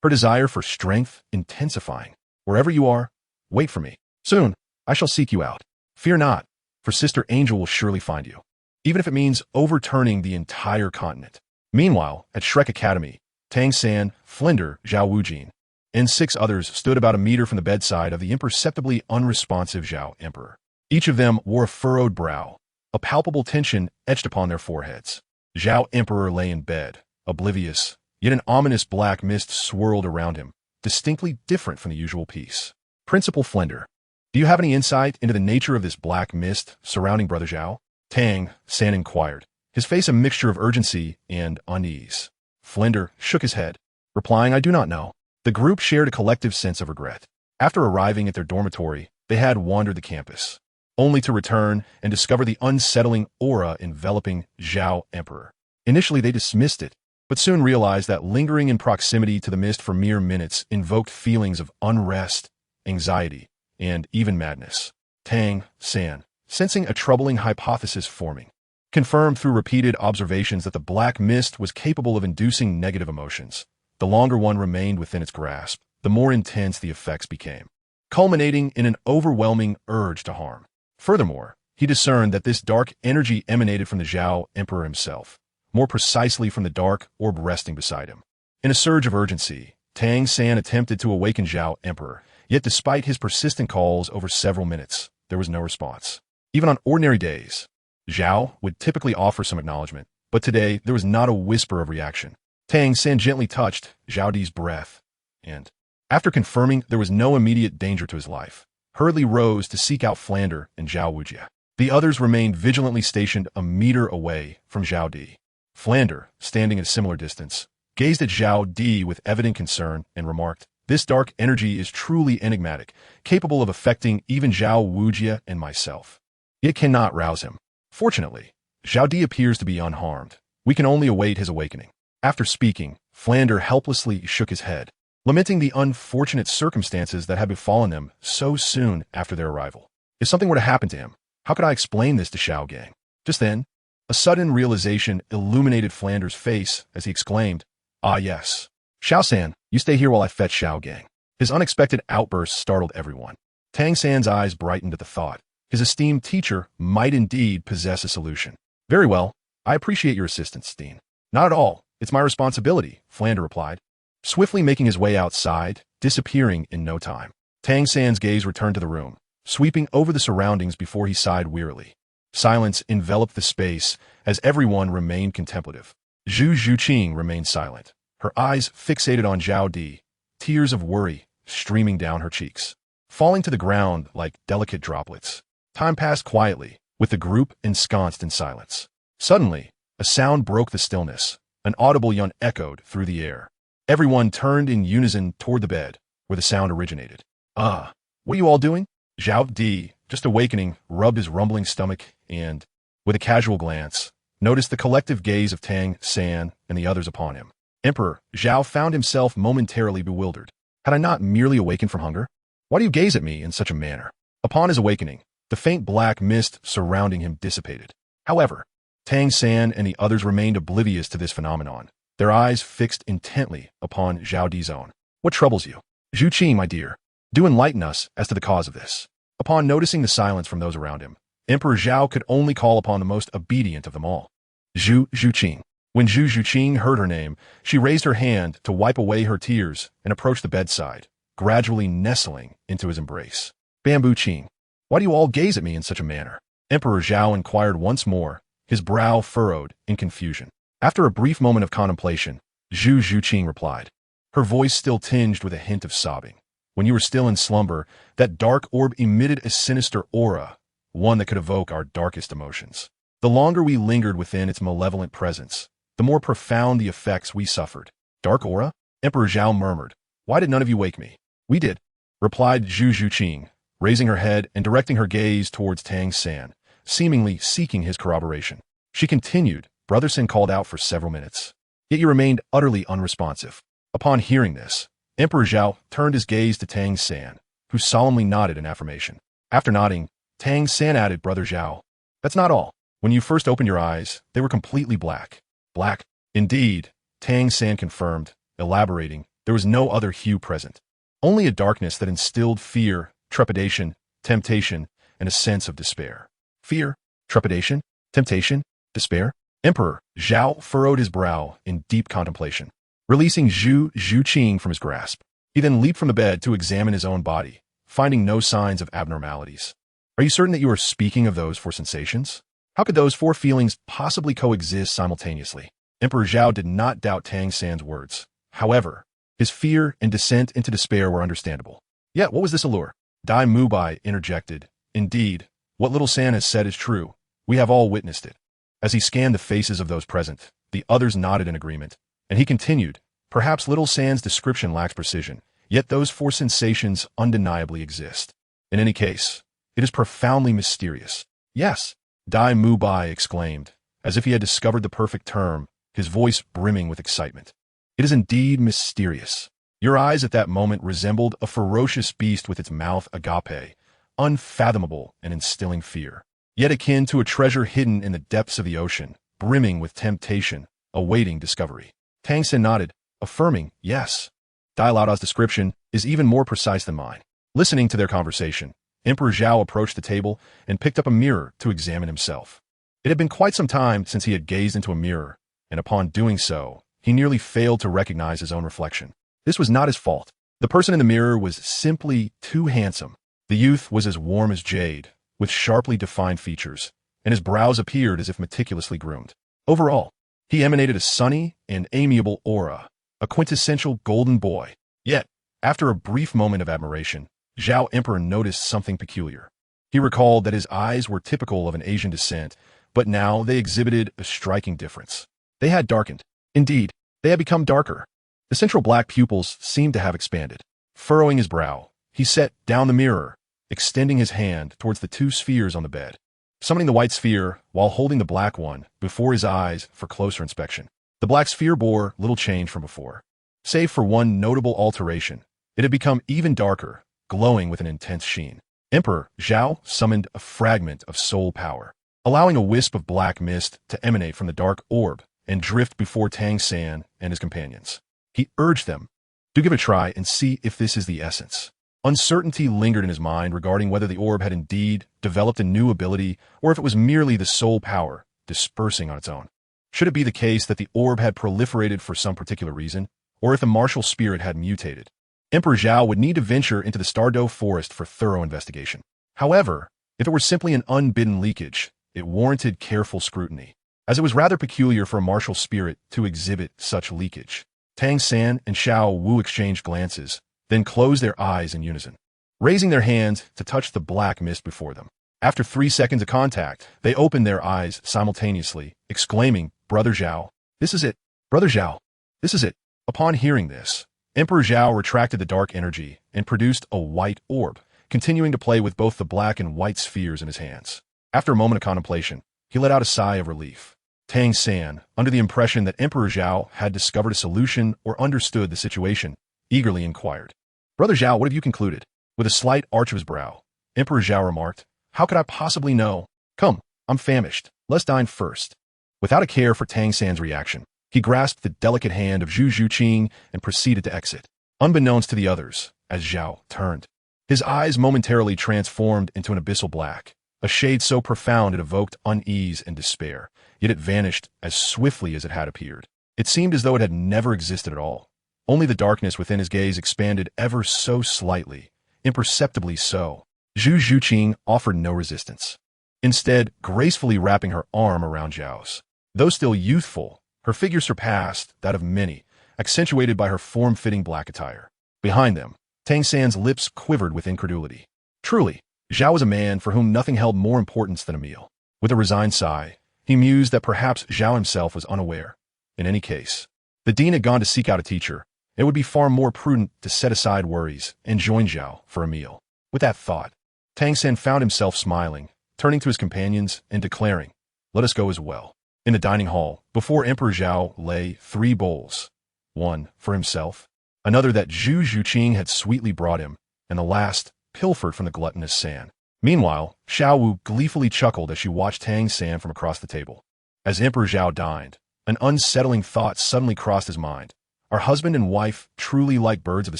her desire for strength intensifying. "Wherever you are, wait for me. Soon, I shall seek you out. Fear not, for Sister Angel will surely find you, even if it means overturning the entire continent." Meanwhile, at Shrek Academy, Tang San, Flinder, Zhao Wujin, and 6 others stood about a meter from the bedside of the imperceptibly unresponsive Zhao Emperor. Each of them wore a furrowed brow, a palpable tension etched upon their foreheads. Zhao Emperor lay in bed, oblivious, yet an ominous black mist swirled around him, distinctly different from the usual peace. "Principal Flinder, do you have any insight into the nature of this black mist surrounding Brother Zhao?" Tang San inquired, his face a mixture of urgency and unease. Flinder shook his head, replying, "I do not know." The group shared a collective sense of regret. After arriving at their dormitory, they had wandered the campus, only to return and discover the unsettling aura enveloping Zhao Emperor. Initially, they dismissed it, but soon realized that lingering in proximity to the mist for mere minutes invoked feelings of unrest, anxiety, and even madness. Tang San, sensing a troubling hypothesis forming, confirmed through repeated observations that the black mist was capable of inducing negative emotions. The longer one remained within its grasp, the more intense the effects became, culminating in an overwhelming urge to harm. Furthermore, he discerned that this dark energy emanated from the Zhao Emperor himself, more precisely from the dark orb resting beside him. In a surge of urgency, Tang San attempted to awaken Zhao Emperor, yet despite his persistent calls over several minutes, there was no response. Even on ordinary days, Zhao would typically offer some acknowledgement, but today there was not a whisper of reaction. Tang San gently touched Zhao Di's breath, and, after confirming there was no immediate danger to his life, hurriedly rose to seek out Flander and Zhao Wujia. The others remained vigilantly stationed a meter away from Zhao Di. Flander, standing at a similar distance, gazed at Zhao Di with evident concern and remarked, "This dark energy is truly enigmatic, capable of affecting even Zhao Wujia and myself. It cannot rouse him. Fortunately, Zhao Di appears to be unharmed. We can only await his awakening." After speaking, Flander helplessly shook his head, lamenting the unfortunate circumstances that had befallen them so soon after their arrival. If something were to happen to him, how could I explain this to Xiao Gang? Just then, a sudden realization illuminated Flander's face as he exclaimed, "Ah yes. Xiao San, you stay here while I fetch Xiao Gang." His unexpected outburst startled everyone. Tang San's eyes brightened at the thought. His esteemed teacher might indeed possess a solution. "Very well. I appreciate your assistance, Steen." "Not at all. It's my responsibility," Flander replied, swiftly making his way outside, disappearing in no time. Tang San's gaze returned to the room, sweeping over the surroundings before he sighed wearily. Silence enveloped the space as everyone remained contemplative. Zhu Zhuqing remained silent, her eyes fixated on Zhao Di, tears of worry streaming down her cheeks, falling to the ground like delicate droplets. Time passed quietly, with the group ensconced in silence. Suddenly, a sound broke the stillness. An audible yawn echoed through the air. Everyone turned in unison toward the bed, where the sound originated. "Ah, what are you all doing?" Zhao Di, just awakening, rubbed his rumbling stomach and, with a casual glance, noticed the collective gaze of Tang San and the others upon him. Emperor Zhao found himself momentarily bewildered. Had I not merely awakened from hunger? Why do you gaze at me in such a manner? Upon his awakening, the faint black mist surrounding him dissipated. However, Tang San and the others remained oblivious to this phenomenon, their eyes fixed intently upon Zhao Di's own. "What troubles you? Zhu Qing, my dear, do enlighten us as to the cause of this." Upon noticing the silence from those around him, Emperor Zhao could only call upon the most obedient of them all. Zhu Zhuqing. When Zhu Zhuqing heard her name, she raised her hand to wipe away her tears and approached the bedside, gradually nestling into his embrace. "Bamboo Qing, why do you all gaze at me in such a manner?" Emperor Zhao inquired once more, his brow furrowed in confusion. After a brief moment of contemplation, Zhu Zhuqing replied, her voice still tinged with a hint of sobbing. When you were still in slumber, that dark orb emitted a sinister aura, one that could evoke our darkest emotions. The longer we lingered within its malevolent presence, the more profound the effects we suffered. Dark aura? Emperor Zhao murmured. Why did none of you wake me? We did, replied Zhu Zhuqing, raising her head and directing her gaze towards Tang San, seemingly seeking his corroboration. She continued, Brother Sin called out for several minutes. Yet you remained utterly unresponsive. Upon hearing this, Emperor Zhao turned his gaze to Tang San, who solemnly nodded in affirmation. After nodding, Tang San added, Brother Zhao, that's not all. When you first opened your eyes, they were completely black. Black? Indeed, Tang San confirmed, elaborating, there was no other hue present. Only a darkness that instilled fear, trepidation, temptation, and a sense of despair. Fear, trepidation, temptation, despair? Emperor Zhao furrowed his brow in deep contemplation. Releasing Zhu Zhuqing from his grasp, he then leaped from the bed to examine his own body, finding no signs of abnormalities. Are you certain that you are speaking of those four sensations? How could those four feelings possibly coexist simultaneously? Emperor Zhao did not doubt Tang San's words. However, his fear and descent into despair were understandable. Yet, what was this allure? Dai Mubai interjected. Indeed, what little San has said is true. We have all witnessed it. As he scanned the faces of those present, the others nodded in agreement, and he continued, perhaps little San's description lacks precision, yet those four sensations undeniably exist. In any case, it is profoundly mysterious. Yes, Dai Mubai exclaimed, as if he had discovered the perfect term, his voice brimming with excitement. It is indeed mysterious. Your eyes at that moment resembled a ferocious beast with its mouth agape, unfathomable and instilling fear, yet akin to a treasure hidden in the depths of the ocean, brimming with temptation, awaiting discovery. Tang San nodded, affirming, yes. Dai Laoda's description is even more precise than mine. Listening to their conversation, Emperor Zhao approached the table and picked up a mirror to examine himself. It had been quite some time since he had gazed into a mirror, and upon doing so, he nearly failed to recognize his own reflection. This was not his fault. The person in the mirror was simply too handsome. The youth was as warm as jade, with sharply defined features, and his brows appeared as if meticulously groomed. Overall, he emanated a sunny and amiable aura, a quintessential golden boy. Yet, after a brief moment of admiration, Zhao Emperor noticed something peculiar. He recalled that his eyes were typical of an Asian descent, but now they exhibited a striking difference. They had darkened. Indeed, they had become darker. The central black pupils seemed to have expanded. Furrowing his brow, he set down the mirror, extending his hand towards the two spheres on the bed, summoning the white sphere while holding the black one before his eyes for closer inspection. The black sphere bore little change from before. Save for one notable alteration, it had become even darker, glowing with an intense sheen. Emperor Zhao summoned a fragment of soul power, allowing a wisp of black mist to emanate from the dark orb and drift before Tang San and his companions. He urged them to give it a try and see if this is the essence. Uncertainty lingered in his mind regarding whether the orb had indeed developed a new ability or if it was merely the soul power dispersing on its own. Should it be the case that the orb had proliferated for some particular reason, or if the martial spirit had mutated? Emperor Zhao would need to venture into the Douluo forest for thorough investigation. However, if it were simply an unbidden leakage, it warranted careful scrutiny, as it was rather peculiar for a martial spirit to exhibit such leakage. Tang San and Xiao Wu exchanged glances, then closed their eyes in unison, raising their hands to touch the black mist before them. After 3 seconds of contact, they opened their eyes simultaneously, exclaiming, Brother Zhao, this is it. Brother Zhao, this is it. Upon hearing this, Emperor Zhao retracted the dark energy and produced a white orb, continuing to play with both the black and white spheres in his hands. After a moment of contemplation, he let out a sigh of relief. Tang San, under the impression that Emperor Zhao had discovered a solution or understood the situation, eagerly inquired, Brother Zhao, what have you concluded? With a slight arch of his brow, Emperor Zhao remarked, how could I possibly know? Come, I'm famished. Let's dine first. Without a care for Tang San's reaction, he grasped the delicate hand of Zhu Zhuqing and proceeded to exit, unbeknownst to the others, as Zhao turned. His eyes momentarily transformed into an abyssal black, a shade so profound it evoked unease and despair, yet it vanished as swiftly as it had appeared. It seemed as though it had never existed at all. Only the darkness within his gaze expanded ever so slightly, imperceptibly so. Zhu Zhuqing offered no resistance, instead gracefully wrapping her arm around Zhao's. Though still youthful, Her figure surpassed that of many, accentuated by her form-fitting black attire. Behind them, Tang San's lips quivered with incredulity. Truly, Zhao was a man for whom nothing held more importance than a meal. With a resigned sigh, he mused that perhaps Zhao himself was unaware. In any case, the dean had gone to seek out a teacher. It would be far more prudent to set aside worries and join Zhao for a meal. With that thought, Tang San found himself smiling, turning to his companions and declaring, "Let us go as well." In the dining hall, before Emperor Zhao lay 3 bowls. One for himself, another that Zhu Zhuqing had sweetly brought him, and the last pilfered from the gluttonous San. Meanwhile, Xiao Wu gleefully chuckled as she watched Tang San from across the table. As Emperor Zhao dined, an unsettling thought suddenly crossed his mind. Are husband and wife truly like birds of the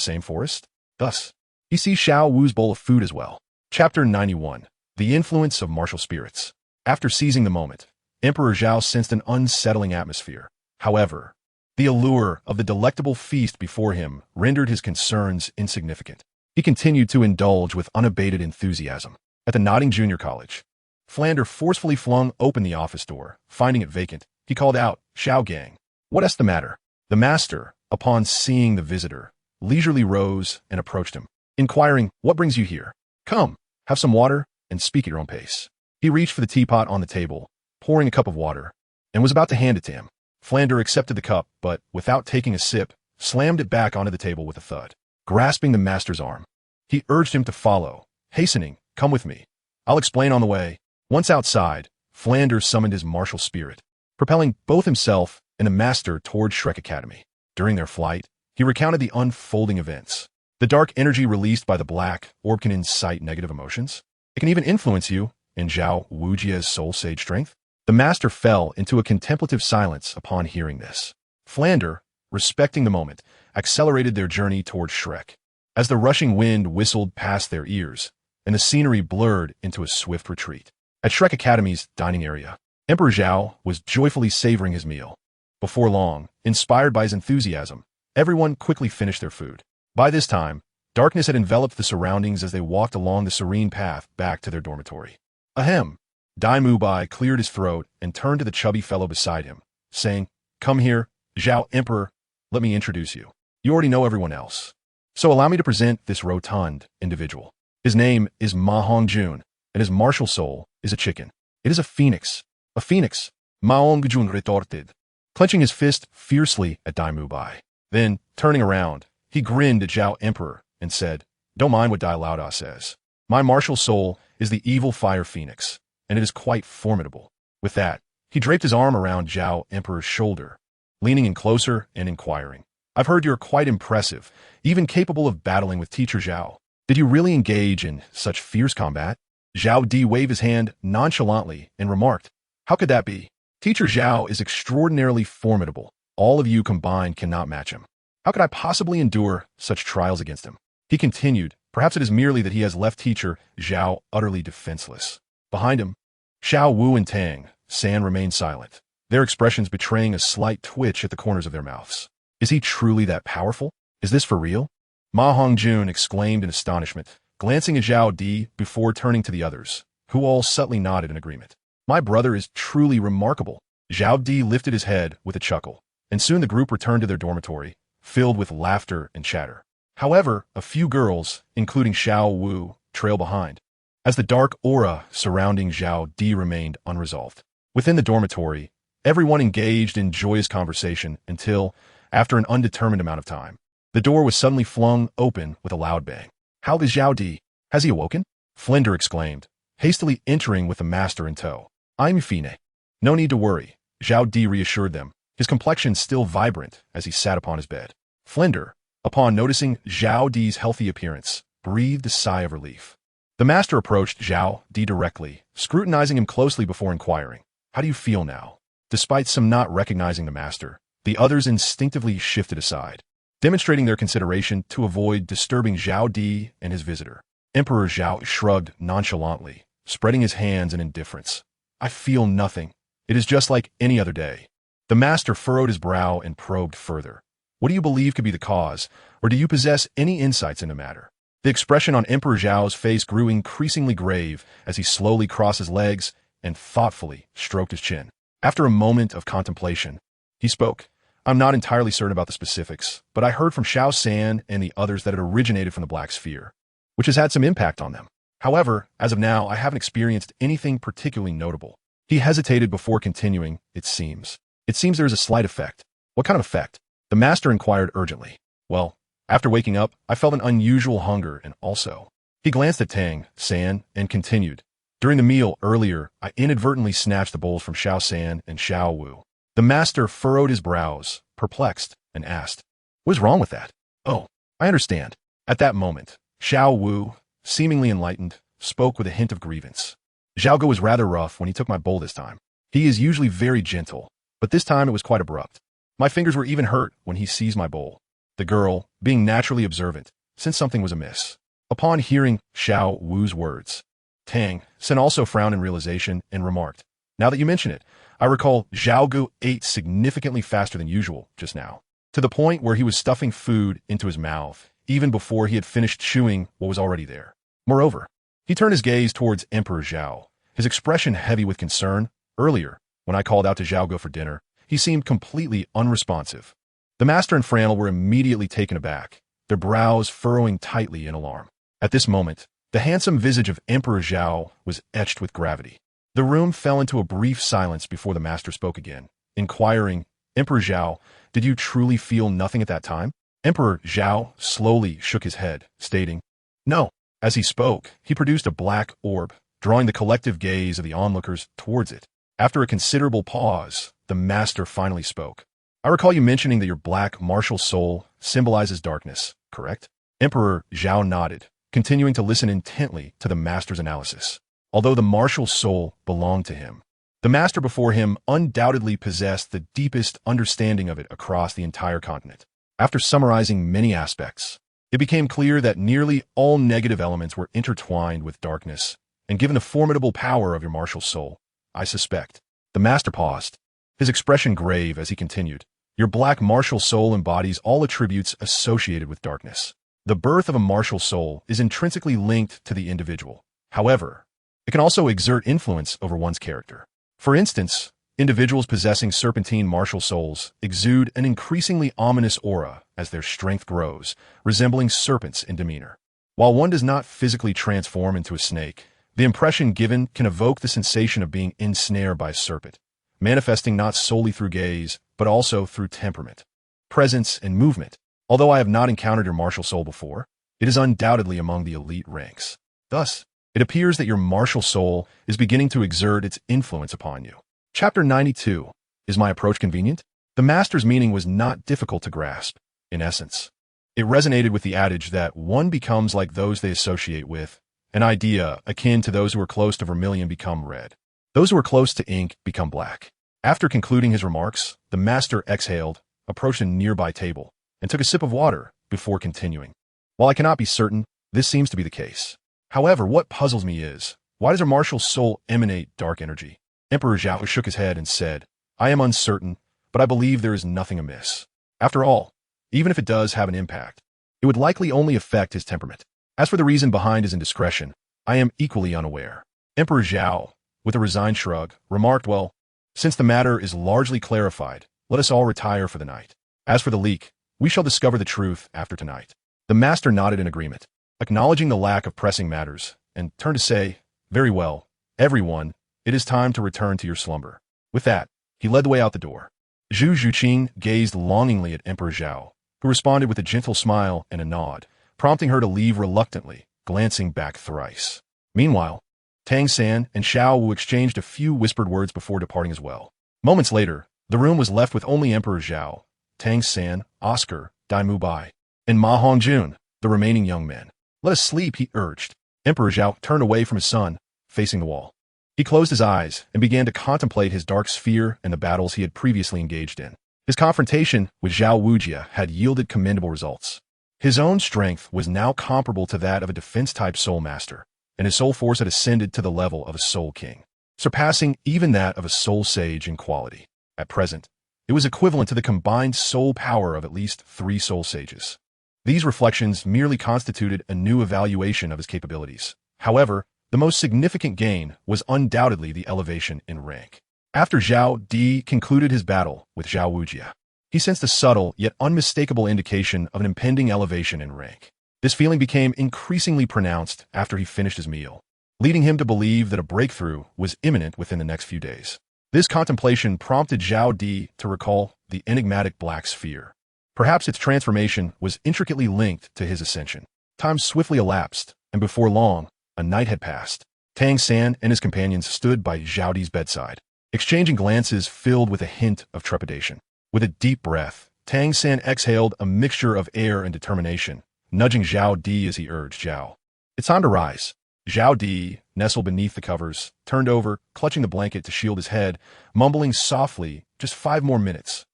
same forest? Thus, he sees Xiao Wu's bowl of food as well. Chapter 91. The Influence of Martial Spirits. After seizing the moment, Emperor Zhao sensed an unsettling atmosphere. However, the allure of the delectable feast before him rendered his concerns insignificant. He continued to indulge with unabated enthusiasm. At the nodding junior college, Flander forcefully flung open the office door. Finding it vacant, he called out, "Xiao Gang, what's the matter?" The master, upon seeing the visitor, leisurely rose and approached him, inquiring, "What brings you here? Come, have some water and speak at your own pace." He reached for the teapot on the table, pouring a cup of water, and was about to hand it to him. Flander accepted the cup, but, without taking a sip, slammed it back onto the table with a thud. Grasping the master's arm, he urged him to follow, hastening, "Come with me. I'll explain on the way." Once outside, Flander summoned his martial spirit, propelling both himself and the master toward Shrek Academy. During their flight, he recounted the unfolding events. The dark energy released by the black orb can incite negative emotions. It can even influence you, in Zhao Wujia's soul sage strength. The master fell into a contemplative silence upon hearing this. Flander, respecting the moment, accelerated their journey toward Shrek. As the rushing wind whistled past their ears, and the scenery blurred into a swift retreat. At Shrek Academy's dining area, Emperor Zhao was joyfully savoring his meal. Before long, inspired by his enthusiasm, everyone quickly finished their food. By this time, darkness had enveloped the surroundings as they walked along the serene path back to their dormitory. Ahem! Dai Mubai cleared his throat and turned to the chubby fellow beside him, saying, "Come here, Zhao Emperor, let me introduce you. You already know everyone else. So allow me to present this rotund individual. His name is Ma Hongjun, and his martial soul is a chicken. It is a phoenix. A phoenix," Ma Hongjun retorted, clenching his fist fiercely at Dai Mubai. Then, turning around, he grinned at Zhao Emperor and said, "Don't mind what Dai Laoda says. My martial soul is the evil fire phoenix, and it is quite formidable." With that, he draped his arm around Zhao Emperor's shoulder, leaning in closer and inquiring, "I've heard you're quite impressive, even capable of battling with Teacher Zhao. Did you really engage in such fierce combat?" Zhao Di waved his hand nonchalantly and remarked, "How could that be? Teacher Zhao is extraordinarily formidable. All of you combined cannot match him. How could I possibly endure such trials against him?" He continued, "Perhaps it is merely that he has left Teacher Zhao utterly defenseless." Behind him, Xiao Wu and Tang San remained silent, their expressions betraying a slight twitch at the corners of their mouths. Is he truly that powerful? Is this for real? Ma Hongjun exclaimed in astonishment, glancing at Zhao Di before turning to the others, who all subtly nodded in agreement. "My brother is truly remarkable." Zhao Di lifted his head with a chuckle, and soon the group returned to their dormitory, filled with laughter and chatter. However, a few girls, including Xiao Wu, trailed behind, as the dark aura surrounding Zhao Di remained unresolved. Within the dormitory, everyone engaged in joyous conversation until, after an undetermined amount of time, the door was suddenly flung open with a loud bang. "How is Zhao Di? Has he awoken?" Flinder exclaimed, hastily entering with the master in tow. "I'm fine. No need to worry," Zhao Di reassured them, his complexion still vibrant as he sat upon his bed. Flinder, upon noticing Zhao Di's healthy appearance, breathed a sigh of relief. The master approached Zhao Di directly, scrutinizing him closely before inquiring, "How do you feel now?" Despite some not recognizing the master, the others instinctively shifted aside, demonstrating their consideration to avoid disturbing Zhao Di and his visitor. Emperor Zhao shrugged nonchalantly, spreading his hands in indifference. "I feel nothing. It is just like any other day." The master furrowed his brow and probed further. "What do you believe could be the cause, or do you possess any insights in the matter?" The expression on Emperor Zhao's face grew increasingly grave as he slowly crossed his legs and thoughtfully stroked his chin. After a moment of contemplation, He spoke. I'm not entirely certain about the specifics, but I heard from Xiao San and the others that it originated from the Black Sphere, which has had some impact on them. However, as of now, I haven't experienced anything particularly notable. He hesitated before continuing, it seems. It seems there is a slight effect. What kind of effect? The master inquired urgently. Well, after waking up, I felt an unusual hunger and also. He glanced at Tang San and continued. During the meal earlier, I inadvertently snatched the bowls from Xiao San and Xiao Wu. The master furrowed his brows, perplexed, and asked, "What is wrong with that?" "Oh, I understand." At that moment, Xiao Wu, seemingly enlightened, spoke with a hint of grievance. "Zhao was rather rough when he took my bowl this time. He is usually very gentle, but this time it was quite abrupt. My fingers were even hurt when he seized my bowl." The girl, being naturally observant, sensed something was amiss. Upon hearing Xiao Wu's words, Tang San also frowned in realization and remarked, "Now that you mention it, I recall Zhao ate significantly faster than usual just now, to the point where he was stuffing food into his mouth, even before he had finished chewing what was already there. Moreover, he turned his gaze towards Emperor Zhao, his expression heavy with concern. Earlier, when I called out to Zhao for dinner, he seemed completely unresponsive." The master and Franel were immediately taken aback, their brows furrowing tightly in alarm. At this moment, the handsome visage of Emperor Zhao was etched with gravity. The room fell into a brief silence before the master spoke again, inquiring, "Emperor Zhao, did you truly feel nothing at that time?" Emperor Zhao slowly shook his head, stating, "No." As he spoke, he produced a black orb, drawing the collective gaze of the onlookers towards it. After a considerable pause, the master finally spoke. "I recall you mentioning that your black martial soul symbolizes darkness, correct?" Emperor Zhao nodded, continuing to listen intently to the master's analysis. Although the martial soul belonged to him, the master before him undoubtedly possessed the deepest understanding of it across the entire continent. After summarizing many aspects, it became clear that nearly all negative elements were intertwined with darkness, and given the formidable power of your martial soul, I suspect. The master paused, his expression grave as he continued. Your black martial soul embodies all attributes associated with darkness. The birth of a martial soul is intrinsically linked to the individual. However, it can also exert influence over one's character. For instance, individuals possessing serpentine martial souls exude an increasingly ominous aura as their strength grows, resembling serpents in demeanor. While one does not physically transform into a snake, the impression given can evoke the sensation of being ensnared by a serpent, manifesting not solely through gaze, but also through temperament, presence, and movement. Although I have not encountered your martial soul before, it is undoubtedly among the elite ranks. Thus, it appears that your martial soul is beginning to exert its influence upon you. Chapter 92. Is my approach convenient? The master's meaning was not difficult to grasp. In essence, it resonated with the adage that one becomes like those they associate with, an idea akin to those who are close to vermilion become red. Those who are close to ink become black. After concluding his remarks, the master exhaled, approached a nearby table, and took a sip of water before continuing. While I cannot be certain, this seems to be the case. However, what puzzles me is, why does our martial soul emanate dark energy? Emperor Zhao shook his head and said, "I am uncertain, but I believe there is nothing amiss. After all, even if it does have an impact, it would likely only affect his temperament. As for the reason behind his indiscretion, I am equally unaware." Emperor Zhao, with a resigned shrug, remarked, "Well, since the matter is largely clarified, let us all retire for the night. As for the leak, we shall discover the truth after tonight." The master nodded in agreement, acknowledging the lack of pressing matters, and turned to say, "Very well, everyone, it is time to return to your slumber." With that, he led the way out the door. Zhu Zhuqing gazed longingly at Emperor Zhao, who responded with a gentle smile and a nod, prompting her to leave reluctantly, glancing back thrice. Meanwhile, Tang San and Xiao Wu exchanged a few whispered words before departing as well. Moments later, the room was left with only Emperor Zhao, Tang San, Oscar, Dai Mu Bai, and Ma Hongjun, the remaining young men. "Let us sleep," he urged. Emperor Zhao turned away from his son, facing the wall. He closed his eyes and began to contemplate his dark sphere and the battles he had previously engaged in. His confrontation with Zhao Wujia had yielded commendable results. His own strength was now comparable to that of a defense-type soul master, and his soul force had ascended to the level of a soul king, surpassing even that of a soul sage in quality. At present, it was equivalent to the combined soul power of at least 3 soul sages. These reflections merely constituted a new evaluation of his capabilities. However, the most significant gain was undoubtedly the elevation in rank. After Zhao Di concluded his battle with Zhao Wujia, he sensed a subtle yet unmistakable indication of an impending elevation in rank. This feeling became increasingly pronounced after he finished his meal, leading him to believe that a breakthrough was imminent within the next few days. This contemplation prompted Zhao Di to recall the enigmatic black sphere. Perhaps its transformation was intricately linked to his ascension. Time swiftly elapsed, and before long, a night had passed. Tang San and his companions stood by Zhao Di's bedside, exchanging glances filled with a hint of trepidation. With a deep breath, Tang San exhaled a mixture of air and determination, nudging Zhao Di as he urged Zhao. It's time to rise. Zhao Di, nestled beneath the covers, turned over, clutching the blanket to shield his head, mumbling softly, just 5 more minutes.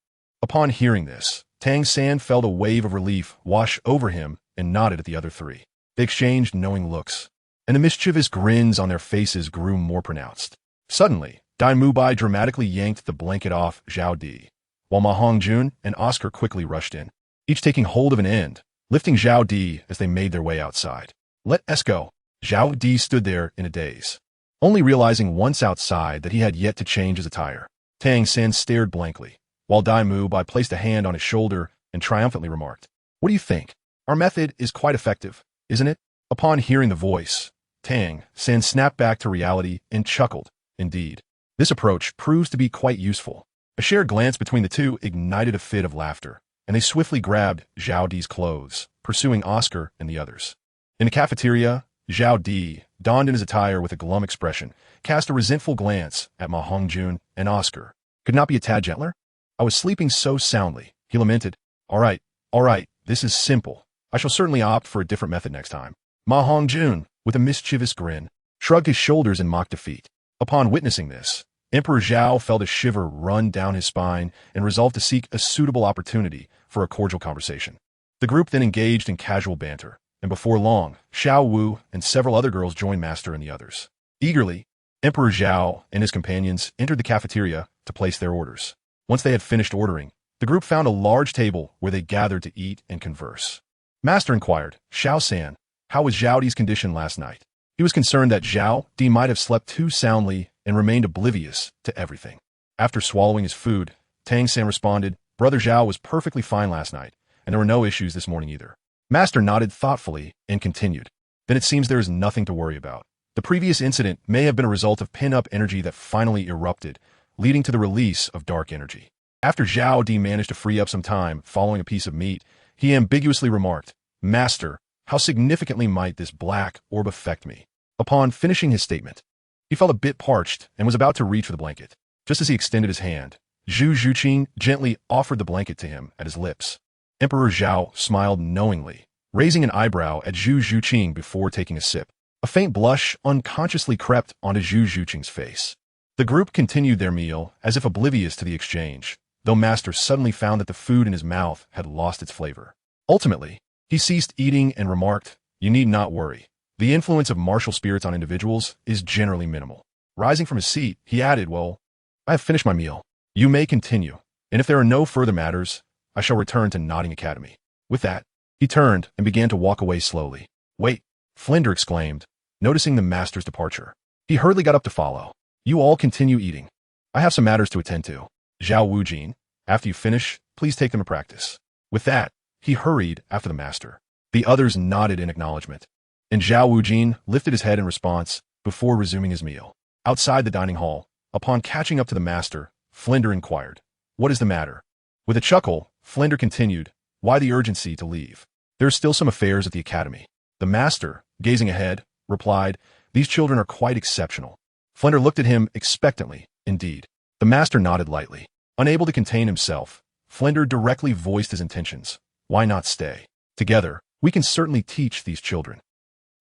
Upon hearing this, Tang San felt a wave of relief wash over him and nodded at the other three. They exchanged knowing looks, and the mischievous grins on their faces grew more pronounced. Suddenly, Dai Mubai dramatically yanked the blanket off Zhao Di, while Ma Hongjun and Oscar quickly rushed in, each taking hold of an end, lifting Zhao Di as they made their way outside. Let us go. Zhao Di stood there in a daze, only realizing once outside that he had yet to change his attire. Tang San stared blankly, while Dai Mubai placed a hand on his shoulder and triumphantly remarked, "What do you think? Our method is quite effective, isn't it?" Upon hearing the voice, Tang San snapped back to reality and chuckled. Indeed, this approach proves to be quite useful. A shared glance between the two ignited a fit of laughter, and they swiftly grabbed Zhao Di's clothes, pursuing Oscar and the others. In the cafeteria, Zhao Di, donned in his attire with a glum expression, cast a resentful glance at Ma Hongjun and Oscar. "Could not be a tad gentler? I was sleeping so soundly," he lamented. All right, this is simple. I shall certainly opt for a different method next time." Ma Hongjun, with a mischievous grin, shrugged his shoulders in mock defeat. Upon witnessing this, Emperor Zhao felt a shiver run down his spine and resolved to seek a suitable opportunity for a cordial conversation. The group then engaged in casual banter, and before long, Xiao Wu and several other girls joined Master and the others. Eagerly, Emperor Zhao and his companions entered the cafeteria to place their orders. Once they had finished ordering, the group found a large table where they gathered to eat and converse. Master inquired, "Xiao San, how was Zhao Di's condition last night?" He was concerned that Zhao Di might have slept too soundly and remained oblivious to everything. After swallowing his food, Tang San responded, "Brother Zhao was perfectly fine last night, and there were no issues this morning either." Master nodded thoughtfully and continued, "Then it seems there is nothing to worry about. The previous incident may have been a result of pin-up energy that finally erupted, leading to the release of dark energy." After Zhao Di managed to free up some time following a piece of meat, he ambiguously remarked, "Master, how significantly might this black orb affect me?" Upon finishing his statement, he felt a bit parched and was about to reach for the blanket. Just as he extended his hand, Zhu Zhuqing gently offered the blanket to him at his lips. Emperor Zhao smiled knowingly, raising an eyebrow at Zhu Zhuqing before taking a sip. A faint blush unconsciously crept onto Zhu Zhuqing's face. The group continued their meal as if oblivious to the exchange, though Master suddenly found that the food in his mouth had lost its flavor. Ultimately, he ceased eating and remarked, "You need not worry. The influence of martial spirits on individuals is generally minimal." Rising from his seat, he added, "Well, I have finished my meal. You may continue, and if there are no further matters, I shall return to Nodding Academy." With that, he turned and began to walk away slowly. "Wait," Flinder exclaimed, noticing the Master's departure. He hurriedly got up to follow. "You all continue eating. I have some matters to attend to. Zhao Wujin, after you finish, please take them to practice." With that, he hurried after the Master. The others nodded in acknowledgement, and Zhao Wujin lifted his head in response before resuming his meal. Outside the dining hall, upon catching up to the Master, Flinder inquired, "What is the matter?" With a chuckle, Flinder continued, "Why the urgency to leave? There are still some affairs at the academy." The Master, gazing ahead, replied, "These children are quite exceptional." Flinder looked at him expectantly. Indeed, the Master nodded lightly. Unable to contain himself, Flinder directly voiced his intentions. "Why not stay? Together, we can certainly teach these children."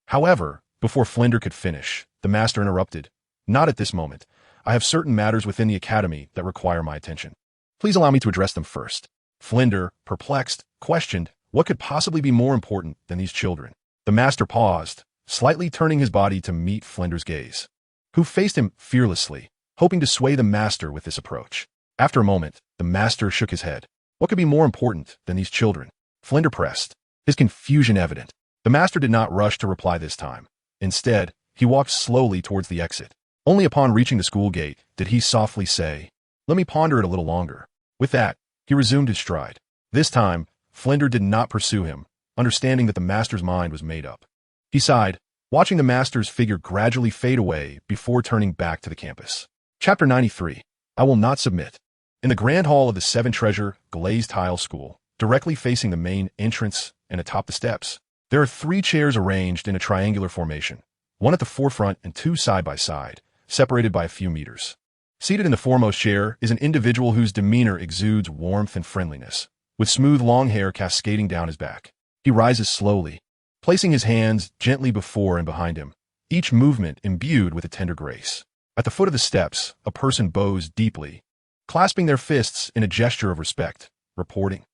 However, before Flinder could finish, the Master interrupted, "Not at this moment. I have certain matters within the academy that require my attention. Please allow me to address them first." Flinder, perplexed, questioned, what could possibly be more important than these children? The Master paused, slightly turning his body to meet Flinder's gaze, who faced him fearlessly, hoping to sway the Master with this approach. After a moment, the Master shook his head. What could be more important than these children? Flinder pressed, his confusion evident. The Master did not rush to reply this time. Instead, he walked slowly towards the exit, Only upon reaching the school gate did he softly say, "Let me ponder it a little longer." With that, he resumed his stride. This time, Flinder did not pursue him, understanding that the master's mind was made up. He sighed, watching the master's figure gradually fade away before turning back to the campus. Chapter 93. I Will Not Submit. In the grand hall of the Seven Treasure glazed tile school, directly facing the main entrance and atop the steps, there are 3 chairs arranged in a triangular formation, one at the forefront and 2 side by side, separated by a few meters. Seated in the foremost chair is an individual whose demeanor exudes warmth and friendliness, with smooth long hair cascading down his back. He rises slowly, placing his hands gently before and behind him, each movement imbued with a tender grace. At the foot of the steps, a person bows deeply, clasping their fists in a gesture of respect, reporting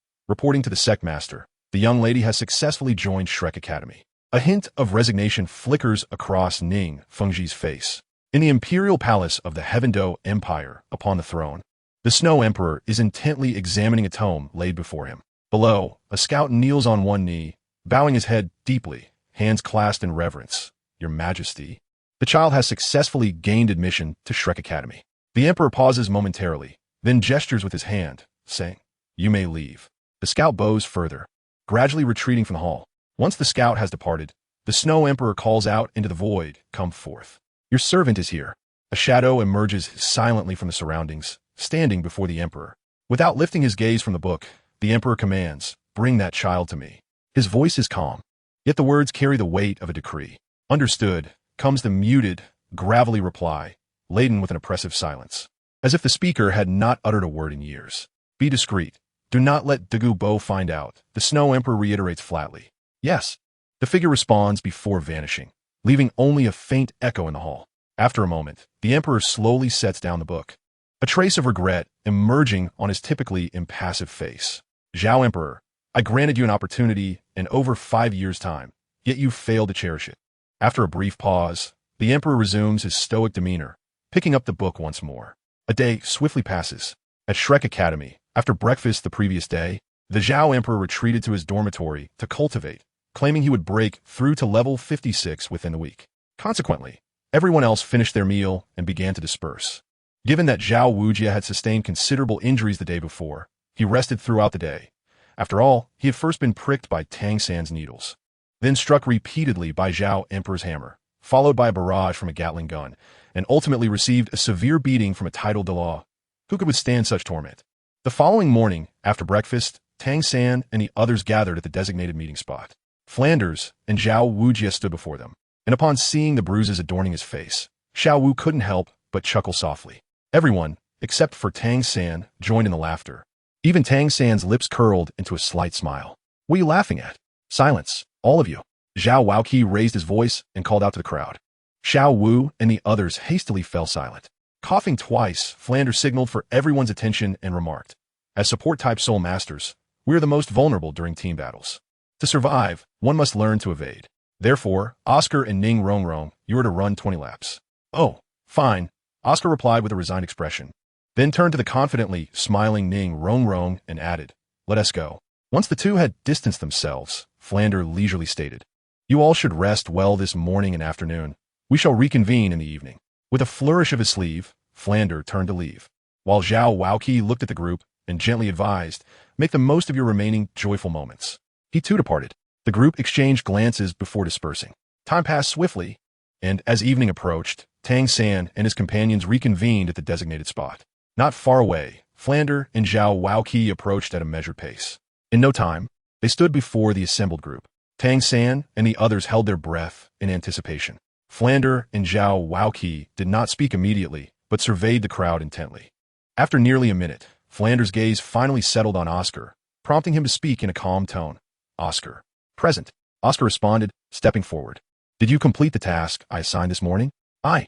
to the sect master. The young lady has successfully joined Shrek Academy. A hint of resignation flickers across Ning Fengji's face. In the imperial palace of the Heavendo Empire, upon the throne, the Snow Emperor is intently examining a tome laid before him. Below, a scout kneels on one knee, bowing his head deeply, hands clasped in reverence. "Your Majesty." The child has successfully gained admission to Shrek Academy. The Emperor pauses momentarily, then gestures with his hand, saying, "You may leave." The scout bows further, gradually retreating from the hall. Once the scout has departed, the Snow Emperor calls out into the void, "Come forth. Your servant is here." A shadow emerges silently from the surroundings, standing before the Emperor. Without lifting his gaze from the book, the Emperor commands, "Bring that child to me." His voice is calm, yet the words carry the weight of a decree. "Understood," comes the muted, gravelly reply, laden with an oppressive silence, as if the speaker had not uttered a word in years. "Be discreet. Do not let Dagu Bo find out," the Snow Emperor reiterates flatly. "Yes." The figure responds before vanishing, leaving only a faint echo in the hall. After a moment, the Emperor slowly sets down the book, a trace of regret emerging on his typically impassive face. "Zhao Emperor, I granted you an opportunity in over 5 years' time, yet you failed to cherish it." After a brief pause, the Emperor resumes his stoic demeanor, picking up the book once more. A day swiftly passes. At Shrek Academy, after breakfast the previous day, the Zhao Emperor retreated to his dormitory to cultivate, claiming he would break through to level 56 within the week. Consequently, everyone else finished their meal and began to disperse. Given that Zhao Wujia had sustained considerable injuries the day before, he rested throughout the day. After all, he had first been pricked by Tang San's needles, then struck repeatedly by Zhao Emperor's hammer, followed by a barrage from a Gatling gun, and ultimately received a severe beating from a title de law. Who could withstand such torment? The following morning, after breakfast, Tang San and the others gathered at the designated meeting spot. Flanders and Zhao Wujia stood before them, and upon seeing the bruises adorning his face, Xiao Wu couldn't help but chuckle softly. Everyone, except for Tang San, joined in the laughter. Even Tang San's lips curled into a slight smile. "What are you laughing at?" "Silence, all of you." Zhao Waoqi raised his voice and called out to the crowd. Xiao Wu and the others hastily fell silent. Coughing twice, Flanders signaled for everyone's attention and remarked, "As support-type soul masters, we are the most vulnerable during team battles. To survive, one must learn to evade. Therefore, Oscar and Ning Rongrong, you are to run 20 laps." "Oh, fine," Oscar replied with a resigned expression, then turned to the confidently smiling Ning Rongrong and added, "Let us go." Once the two had distanced themselves, Flander leisurely stated, "You all should rest well this morning and afternoon. We shall reconvene in the evening." With a flourish of his sleeve, Flander turned to leave, while Zhao Waoqi looked at the group and gently advised, "Make the most of your remaining joyful moments." He too departed. The group exchanged glances before dispersing. Time passed swiftly, and as evening approached, Tang San and his companions reconvened at the designated spot. Not far away, Flander and Zhao Waoqi approached at a measured pace. In no time, they stood before the assembled group. Tang San and the others held their breath in anticipation. Flander and Zhao Waoqi did not speak immediately, but surveyed the crowd intently. After nearly a minute, Flander's gaze finally settled on Oscar, prompting him to speak in a calm tone. "Oscar." "Present," Oscar responded, stepping forward. "Did you complete the task I assigned this morning?" I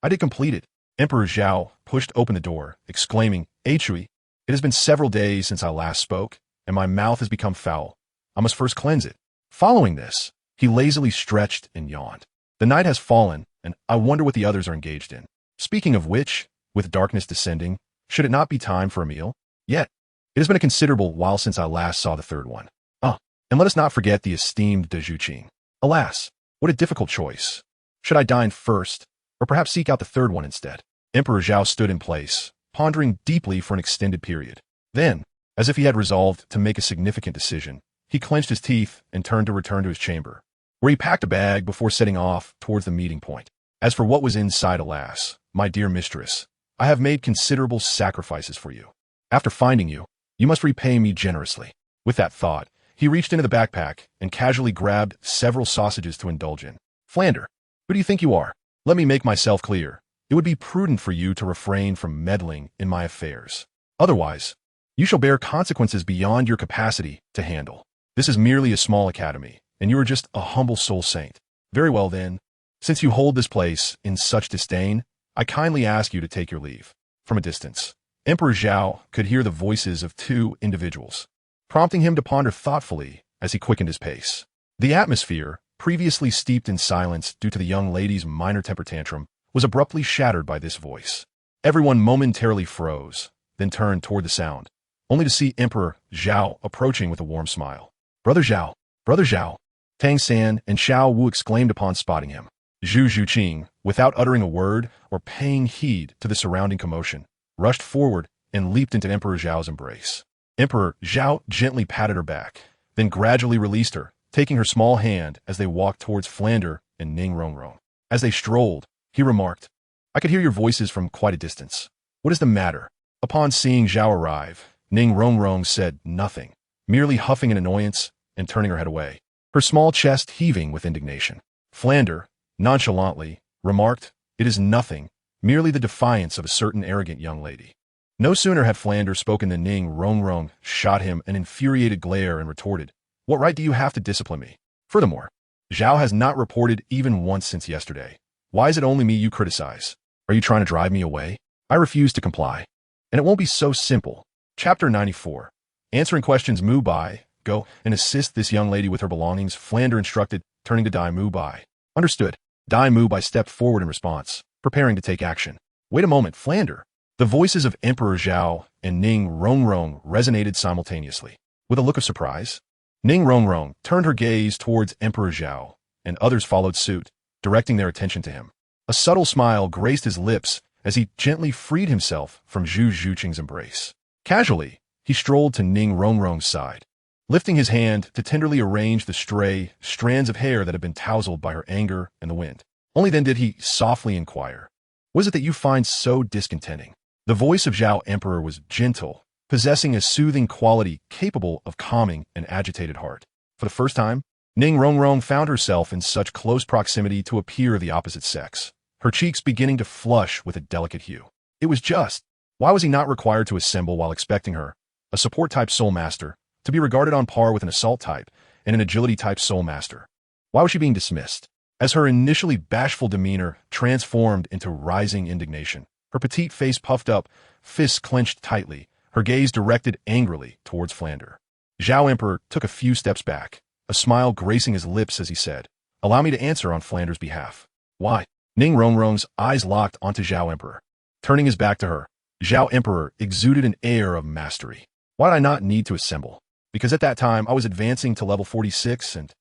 did complete it." Emperor Zhao pushed open the door, exclaiming, "Achui, it has been several days since I last spoke, and my mouth has become foul. I must first cleanse it." Following this, he lazily stretched and yawned. The night has fallen, and I wonder what the others are engaged in. Speaking of which, with darkness descending, should it not be time for a meal? Yet, it has been a considerable while since I last saw the third one. And let us not forget the esteemed De Juqing. Alas, what a difficult choice. Should I dine first, Or perhaps seek out the third one instead. Emperor Zhao stood in place, pondering deeply for an extended period. Then, as if he had resolved to make a significant decision, he clenched his teeth and turned to return to his chamber, where he packed a bag before setting off towards the meeting point. As for what was inside, alas, my dear mistress, I have made considerable sacrifices for you. After finding you, you must repay me generously. With that thought, he reached into the backpack and casually grabbed several sausages to indulge in. Flander, who do you think you are? Let me make myself clear. It would be prudent for you to refrain from meddling in my affairs. Otherwise, you shall bear consequences beyond your capacity to handle. This is merely a small academy, and you are just a humble soul saint. Very well then, since you hold this place in such disdain, I kindly ask you to take your leave. From a distance, Emperor Zhao could hear the voices of two individuals, prompting him to ponder thoughtfully as he quickened his pace. The atmosphere, previously steeped in silence due to the young lady's minor temper tantrum, was abruptly shattered by this voice. Everyone momentarily froze, then turned toward the sound, only to see Emperor Zhao approaching with a warm smile. Brother Zhao! Brother Zhao! Tang San and Xiao Wu exclaimed upon spotting him. Zhu Zhuqing, without uttering a word or paying heed to the surrounding commotion, rushed forward and leaped into Emperor Zhao's embrace. Emperor Zhao gently patted her back, then gradually released her, taking her small hand as they walked towards Flander and Ning Rongrong. As they strolled, he remarked, I could hear your voices from quite a distance. What is the matter? Upon seeing Zhao arrive, Ning Rongrong said nothing, merely huffing in annoyance and turning her head away, her small chest heaving with indignation. Flander, nonchalantly, remarked, It is nothing, merely the defiance of a certain arrogant young lady. No sooner had Flander spoken than Ning Rongrong shot him an infuriated glare and retorted, What right do you have to discipline me? Furthermore, Zhao has not reported even once since yesterday. Why is it only me you criticize? Are you trying to drive me away? I refuse to comply. And it won't be so simple. Chapter 94. Answering questions. Mu Bai, go and assist this young lady with her belongings, Flander instructed, turning to Dai Mu Bai. Understood. Dai Mu Bai stepped forward in response, preparing to take action. Wait a moment, Flander. The voices of Emperor Zhao and Ning Rongrong resonated simultaneously. With a look of surprise, Ning Rongrong turned her gaze towards Emperor Zhao, and others followed suit, directing their attention to him. A subtle smile graced his lips as he gently freed himself from Zhu Zhuqing's embrace. Casually, he strolled to Ning Rongrong's side, lifting his hand to tenderly arrange the stray strands of hair that had been tousled by her anger and the wind. Only then did he softly inquire, What is it that you find so discontenting? The voice of Zhao Emperor was gentle, possessing a soothing quality capable of calming an agitated heart. For the first time, Ning Rongrong found herself in such close proximity to a peer of the opposite sex, her cheeks beginning to flush with a delicate hue. It was just. Why was he not required to assemble while expecting her, a support-type soul master, to be regarded on par with an assault-type and an agility-type soul master? Why was she being dismissed? As her initially bashful demeanor transformed into rising indignation, her petite face puffed up, fists clenched tightly, her gaze directed angrily towards Flander. Zhao Emperor took a few steps back, a smile gracing his lips as he said, Allow me to answer on Flander's behalf. Why? Ning Rongrong's eyes locked onto Zhao Emperor. Turning his back to her, Zhao Emperor exuded an air of mastery. Why did I not need to assemble? Because at that time I was advancing to level 46 and...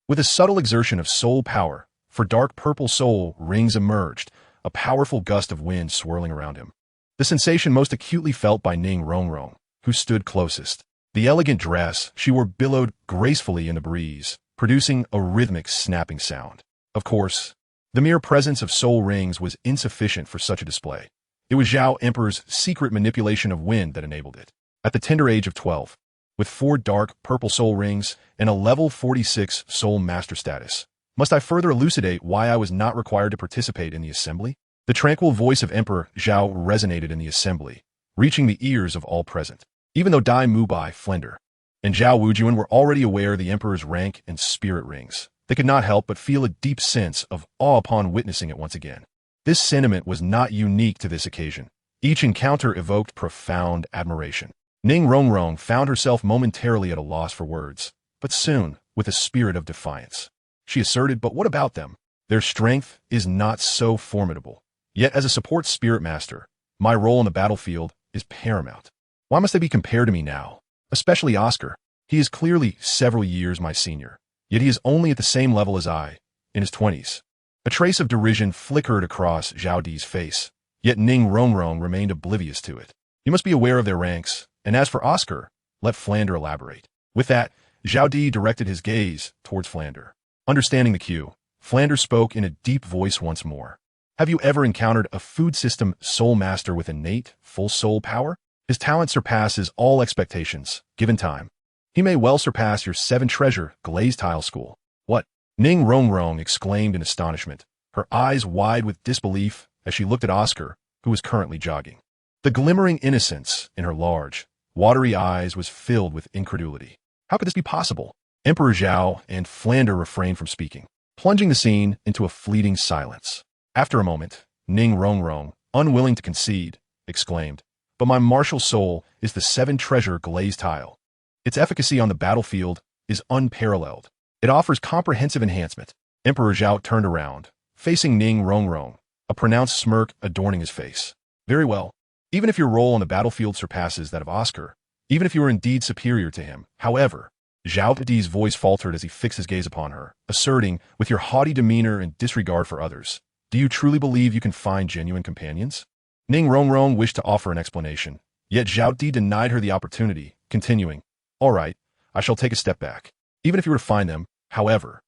With a subtle exertion of soul power, for dark purple soul rings emerged, a powerful gust of wind swirling around him. The sensation most acutely felt by Ning Rongrong, who stood closest. The elegant dress she wore billowed gracefully in the breeze, producing a rhythmic snapping sound. Of course, the mere presence of soul rings was insufficient for such a display. It was Zhao Emperor's secret manipulation of wind that enabled it. At the tender age of 12, with 4 dark purple soul rings and a level 46 soul master status, must I further elucidate why I was not required to participate in the assembly? The tranquil voice of Emperor Zhao resonated in the assembly, reaching the ears of all present. Even though Dai Mu Bai, Flander, and Zhao Wujuan were already aware of the Emperor's rank and spirit rings, they could not help but feel a deep sense of awe upon witnessing it once again. This sentiment was not unique to this occasion. Each encounter evoked profound admiration. Ning Rongrong found herself momentarily at a loss for words, but soon, with a spirit of defiance, she asserted, But what about them? Their strength is not so formidable. Yet as a support spirit master, my role in the battlefield is paramount. Why must they be compared to me now? Especially Oscar. He is clearly several years my senior, yet he is only at the same level as I, in his 20s. A trace of derision flickered across Zhao Di's face, yet Ning Rongrong remained oblivious to it. You must be aware of their ranks, and as for Oscar, let Flander elaborate. With that, Zhao Di directed his gaze towards Flander. Understanding the cue, Flander spoke in a deep voice once more. Have you ever encountered a food system soul master with innate, full soul power? His talent surpasses all expectations, given time. He may well surpass your 7-treasure glazed tile school. What? Ning Rongrong exclaimed in astonishment, her eyes wide with disbelief as she looked at Oscar, who was currently jogging. The glimmering innocence in her large, watery eyes was filled with incredulity. How could this be possible? Emperor Zhao and Flander refrained from speaking, plunging the scene into a fleeting silence. After a moment, Ning Rongrong, unwilling to concede, exclaimed, But my martial soul is the 7-treasure glazed tile. Its efficacy on the battlefield is unparalleled. It offers comprehensive enhancement. Emperor Zhao turned around, facing Ning Rongrong, a pronounced smirk adorning his face. Very well. Even if your role on the battlefield surpasses that of Oscar, even if you are indeed superior to him, however, Zhao Di's voice faltered as he fixed his gaze upon her, asserting, with your haughty demeanor and disregard for others, do you truly believe you can find genuine companions? Ning Rongrong wished to offer an explanation, yet Zhao Di denied her the opportunity, continuing, All right, I shall take a step back. Even if you were to find them, however.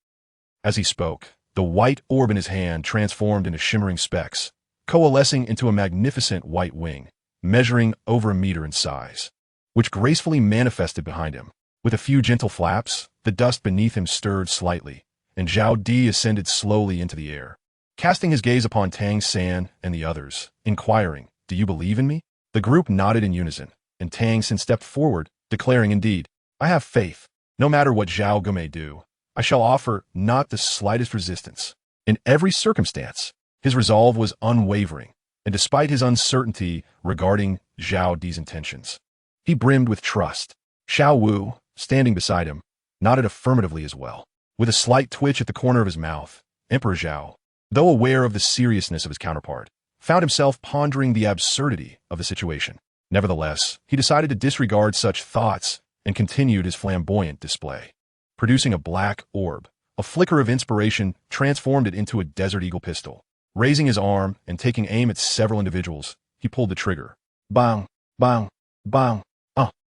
As he spoke, the white orb in his hand transformed into shimmering specks, coalescing into a magnificent white wing, measuring over 1 meter in size, which gracefully manifested behind him. With a few gentle flaps, the dust beneath him stirred slightly, and Zhao Di ascended slowly into the air, casting his gaze upon Tang San and the others, inquiring, Do you believe in me? The group nodded in unison, and Tang San stepped forward, declaring, Indeed, I have faith. No matter what Zhao Gu may do, I shall offer not the slightest resistance. In every circumstance, his resolve was unwavering, and despite his uncertainty regarding Zhao Di's intentions, he brimmed with trust. Xiao Wu, standing beside him, nodded affirmatively as well. With a slight twitch at the corner of his mouth, Emperor Zhao, though aware of the seriousness of his counterpart, found himself pondering the absurdity of the situation. Nevertheless, he decided to disregard such thoughts and continued his flamboyant display. Producing a black orb, a flicker of inspiration transformed it into a Desert Eagle pistol. Raising his arm and taking aim at several individuals, he pulled the trigger. Bang, bang, bang,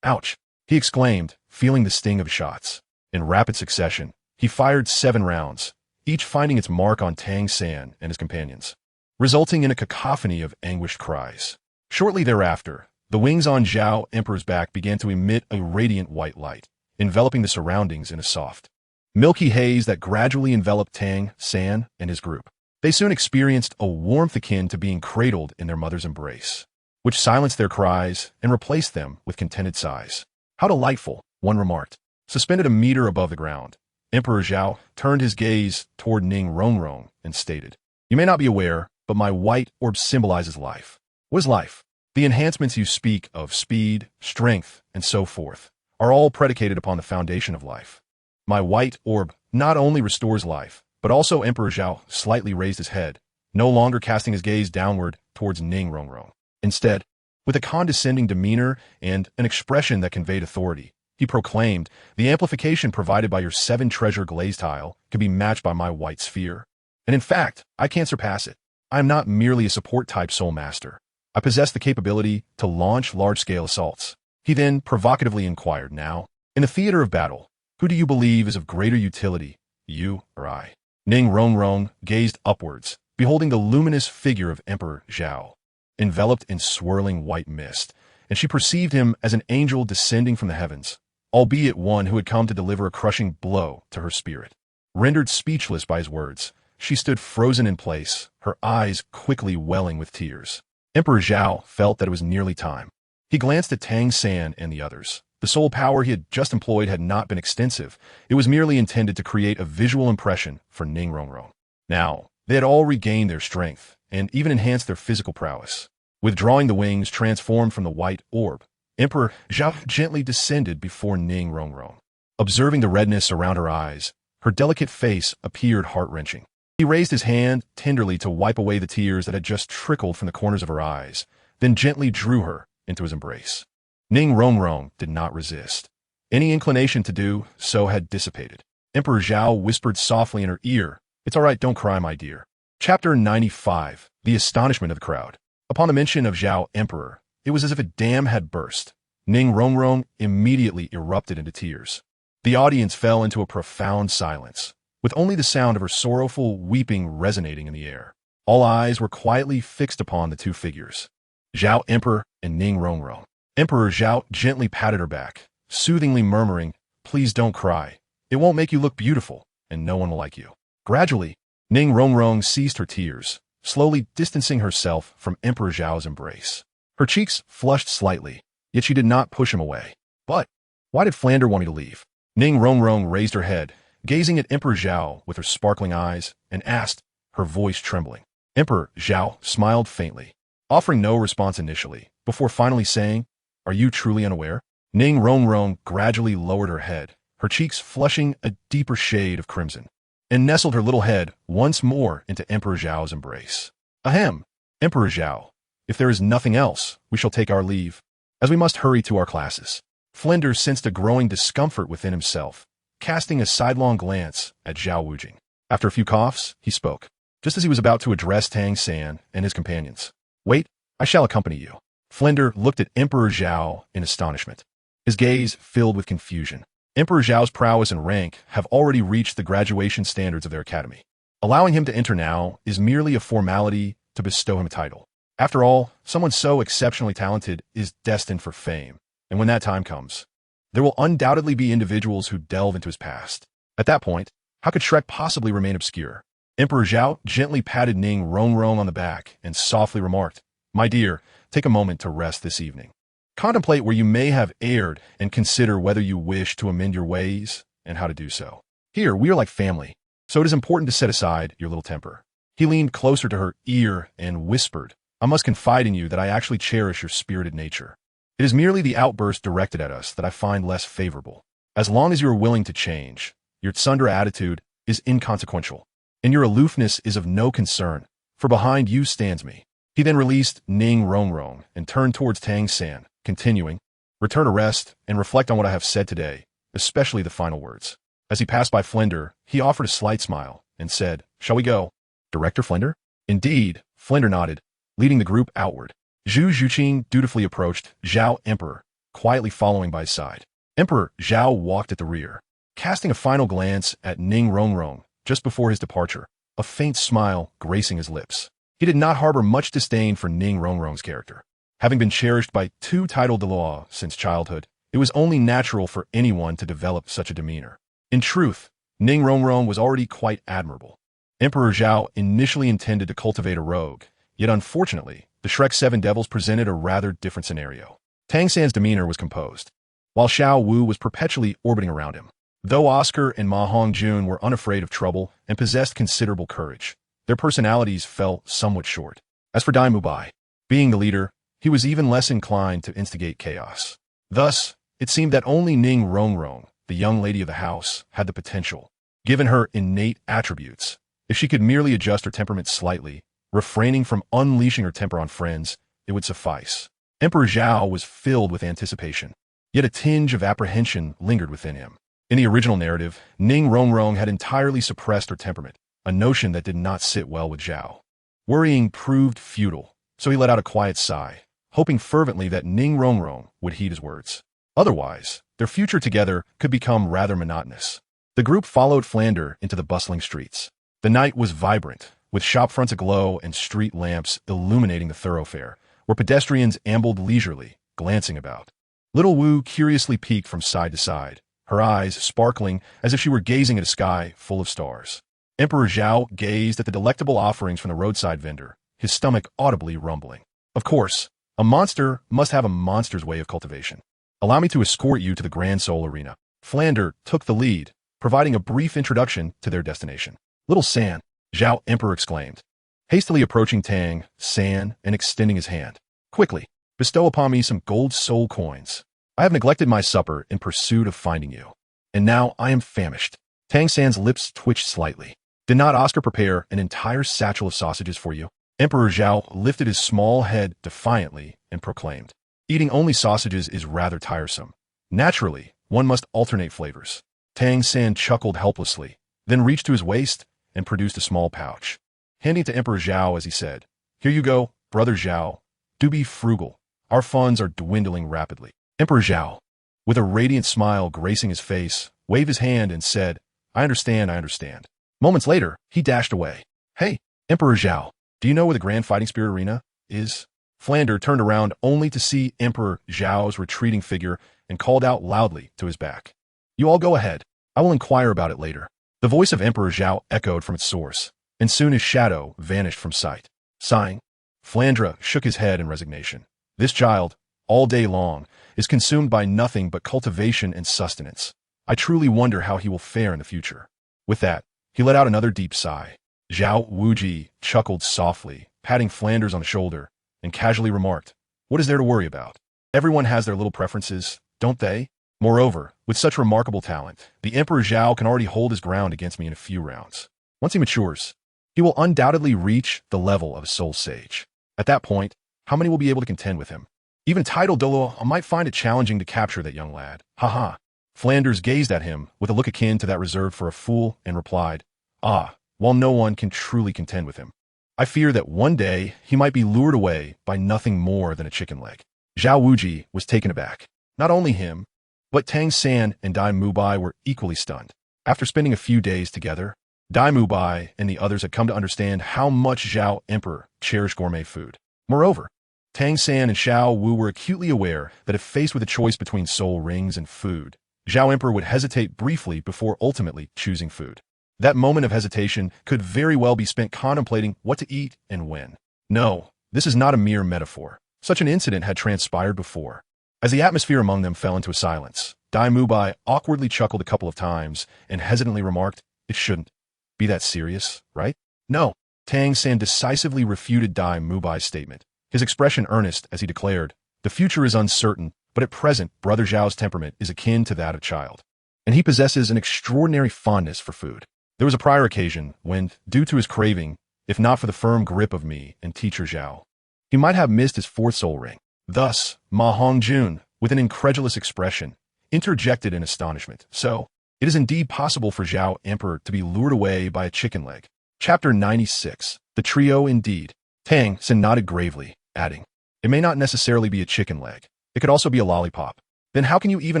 ouch, he exclaimed, feeling the sting of shots. In rapid succession, he fired 7 rounds, each finding its mark on Tang San and his companions, resulting in a cacophony of anguished cries. Shortly thereafter, the wings on Zhao Emperor's back began to emit a radiant white light, enveloping the surroundings in a soft, milky haze that gradually enveloped Tang San and his group. They soon experienced a warmth akin to being cradled in their mother's embrace, which silenced their cries and replaced them with contented sighs. How delightful, one remarked. Suspended 1 meter above the ground, Emperor Zhao turned his gaze toward Ning Rongrong and stated, You may not be aware, but my white orb symbolizes life. What is life? The enhancements you speak of, speed, strength, and so forth, are all predicated upon the foundation of life. My white orb not only restores life, but also Emperor Zhao slightly raised his head, no longer casting his gaze downward towards Ning Rongrong. Instead, with a condescending demeanor and an expression that conveyed authority, he proclaimed, The amplification provided by your 7-treasure glazed tile can be matched by my white sphere. And in fact, I can't surpass it. I am not merely a support-type soul master. I possess the capability to launch large-scale assaults. He then provocatively inquired, Now, in the theater of battle, who do you believe is of greater utility, you or I? Ning Rongrong gazed upwards, beholding the luminous figure of Emperor Zhao, enveloped in swirling white mist, and she perceived him as an angel descending from the heavens, albeit one who had come to deliver a crushing blow to her spirit. Rendered speechless by his words, she stood frozen in place, her eyes quickly welling with tears. Emperor Zhao felt that it was nearly time. He glanced at Tang San and the others. The soul power he had just employed had not been extensive. It was merely intended to create a visual impression for Ning Rongrong. Now, they had all regained their strength, and even enhanced their physical prowess. Withdrawing the wings transformed from the white orb, Emperor Zhao gently descended before Ning Rongrong. Observing the redness around her eyes, her delicate face appeared heart-wrenching. He raised his hand tenderly to wipe away the tears that had just trickled from the corners of her eyes, then gently drew her into his embrace. Ning Rongrong did not resist. Any inclination to do so had dissipated. Emperor Zhao whispered softly in her ear, It's all right, don't cry, my dear. Chapter 95. The Astonishment of the Crowd. Upon the mention of Zhao Emperor, it was as if a dam had burst. Ning Rongrong immediately erupted into tears. The audience fell into a profound silence, with only the sound of her sorrowful weeping resonating in the air. All eyes were quietly fixed upon the two figures, Zhao Emperor and Ning Rongrong. Emperor Zhao gently patted her back, soothingly murmuring, "Please don't cry. It won't make you look beautiful, and no one will like you." Gradually, Ning Rongrong ceased her tears, slowly distancing herself from Emperor Zhao's embrace. Her cheeks flushed slightly, yet she did not push him away. "But why did Flander want me to leave?" Ning Rongrong raised her head, gazing at Emperor Zhao with her sparkling eyes, and asked, her voice trembling. Emperor Zhao smiled faintly, offering no response initially, before finally saying, "Are you truly unaware?" Ning Rongrong gradually lowered her head, her cheeks flushing a deeper shade of crimson, and nestled her little head once more into Emperor Zhao's embrace. "Ahem, Emperor Zhao, if there is nothing else, we shall take our leave, as we must hurry to our classes." Flinder sensed a growing discomfort within himself, casting a sidelong glance at Zhao Wujing. After a few coughs, he spoke, just as he was about to address Tang San and his companions. "Wait, I shall accompany you." Flinder looked at Emperor Zhao in astonishment, his gaze filled with confusion. Emperor Zhao's prowess and rank have already reached the graduation standards of their academy. Allowing him to enter now is merely a formality to bestow him a title. After all, someone so exceptionally talented is destined for fame, and when that time comes, there will undoubtedly be individuals who delve into his past. At that point, how could Shrek possibly remain obscure? Emperor Zhao gently patted Ning Rongrong on the back and softly remarked, "My dear, take a moment to rest this evening. Contemplate where you may have erred and consider whether you wish to amend your ways and how to do so. Here, we are like family, so it is important to set aside your little temper." He leaned closer to her ear and whispered, "I must confide in you that I actually cherish your spirited nature. It is merely the outburst directed at us that I find less favorable. As long as you are willing to change, your tsundere attitude is inconsequential, and your aloofness is of no concern, for behind you stands me." He then released Ning Rongrong and turned towards Tang San, continuing, "Return to rest and reflect on what I have said today, especially the final words." As he passed by Flinder, he offered a slight smile and said, "Shall we go?" "Director Flinder?" "Indeed," Flinder nodded, leading the group outward. Zhu Zhuqing dutifully approached Zhao Emperor, quietly following by his side. Emperor Zhao walked at the rear, casting a final glance at Ning Rongrong just before his departure, a faint smile gracing his lips. He did not harbor much disdain for Ning Rongrong's character. Having been cherished by two titled Douluo since childhood, it was only natural for anyone to develop such a demeanor. In truth, Ning Rongrong was already quite admirable. Emperor Zhao initially intended to cultivate a rogue, yet unfortunately, the Shrek 7 Devils presented a rather different scenario. Tang San's demeanor was composed, while Xiao Wu was perpetually orbiting around him. Though Oscar and Ma Hongjun were unafraid of trouble and possessed considerable courage, their personalities fell somewhat short. As for Dai Mubai, being the leader, he was even less inclined to instigate chaos. Thus, it seemed that only Ning Rongrong, the young lady of the house, had the potential. Given her innate attributes, if she could merely adjust her temperament slightly, refraining from unleashing her temper on friends, it would suffice. Emperor Zhao was filled with anticipation, yet a tinge of apprehension lingered within him. In the original narrative, Ning Rongrong had entirely suppressed her temperament, a notion that did not sit well with Zhao. Worrying proved futile, so he let out a quiet sigh, hoping fervently that Ning Rongrong would heed his words. Otherwise, their future together could become rather monotonous. The group followed Flander into the bustling streets. The night was vibrant, with shopfronts aglow and street lamps illuminating the thoroughfare, where pedestrians ambled leisurely, glancing about. Little Wu curiously peeked from side to side, her eyes sparkling as if she were gazing at a sky full of stars. Emperor Zhao gazed at the delectable offerings from the roadside vendor, his stomach audibly rumbling. Of course, a monster must have a monster's way of cultivation. "Allow me to escort you to the Grand Soul Arena." Flander took the lead, providing a brief introduction to their destination. "Little San," Zhao Emperor exclaimed, hastily approaching Tang San and extending his hand. "Quickly, bestow upon me some gold soul coins. I have neglected my supper in pursuit of finding you, and now I am famished." Tang San's lips twitched slightly. "Did not Oscar prepare an entire satchel of sausages for you?" Emperor Zhao lifted his small head defiantly and proclaimed, "Eating only sausages is rather tiresome. Naturally, one must alternate flavors." Tang San chuckled helplessly, then reached to his waist and produced a small pouch. Handing it to Emperor Zhao as he said, "Here you go, Brother Zhao. Do be frugal. Our funds are dwindling rapidly." Emperor Zhao, with a radiant smile gracing his face, waved his hand and said, I understand, I understand. Moments later, he dashed away. Hey, Emperor Zhao, do you know where the Grand Fighting Spirit Arena is? Flander turned around only to see Emperor Zhao's retreating figure and called out loudly to his back. You all go ahead. I will inquire about it later. The voice of Emperor Zhao echoed from its source, and soon his shadow vanished from sight. Sighing, Flandra shook his head in resignation. This child, all day long, is consumed by nothing but cultivation and sustenance. I truly wonder how he will fare in the future. With that, he let out another deep sigh. Zhao Wuji chuckled softly, patting Flanders on the shoulder, and casually remarked, What is there to worry about? Everyone has their little preferences, don't they? Moreover, with such remarkable talent, the Emperor Zhao can already hold his ground against me in a few rounds. Once he matures, he will undoubtedly reach the level of a soul sage. At that point, how many will be able to contend with him? Even titled Douluo might find it challenging to capture that young lad. Haha. Flanders gazed at him with a look akin to that reserved for a fool and replied, while no one can truly contend with him, I fear that one day he might be lured away by nothing more than a chicken leg. Zhao Wuji was taken aback. Not only him, but Tang San and Dai Mubai were equally stunned. After spending a few days together, Dai Mubai and the others had come to understand how much Zhao Emperor cherished gourmet food. Moreover, Tang San and Xiao Wu were acutely aware that if faced with a choice between soul rings and food, Zhao Emperor would hesitate briefly before ultimately choosing food. That moment of hesitation could very well be spent contemplating what to eat and when. No, this is not a mere metaphor. Such an incident had transpired before. As the atmosphere among them fell into a silence, Dai Mubai awkwardly chuckled a couple of times and hesitantly remarked, It shouldn't be that serious, right? No. Tang San decisively refuted Dai Mubai's statement, his expression earnest as he declared, The future is uncertain, but at present, Brother Zhao's temperament is akin to that of a child, and he possesses an extraordinary fondness for food. There was a prior occasion when, due to his craving, if not for the firm grip of me and teacher Zhao, he might have missed his fourth soul ring. Thus, Ma Hongjun, with an incredulous expression, interjected in astonishment. So, it is indeed possible for Zhao Emperor to be lured away by a chicken leg. Chapter 96. The Trio Indeed. Tang San nodded gravely, adding, It may not necessarily be a chicken leg. It could also be a lollipop. Then how can you even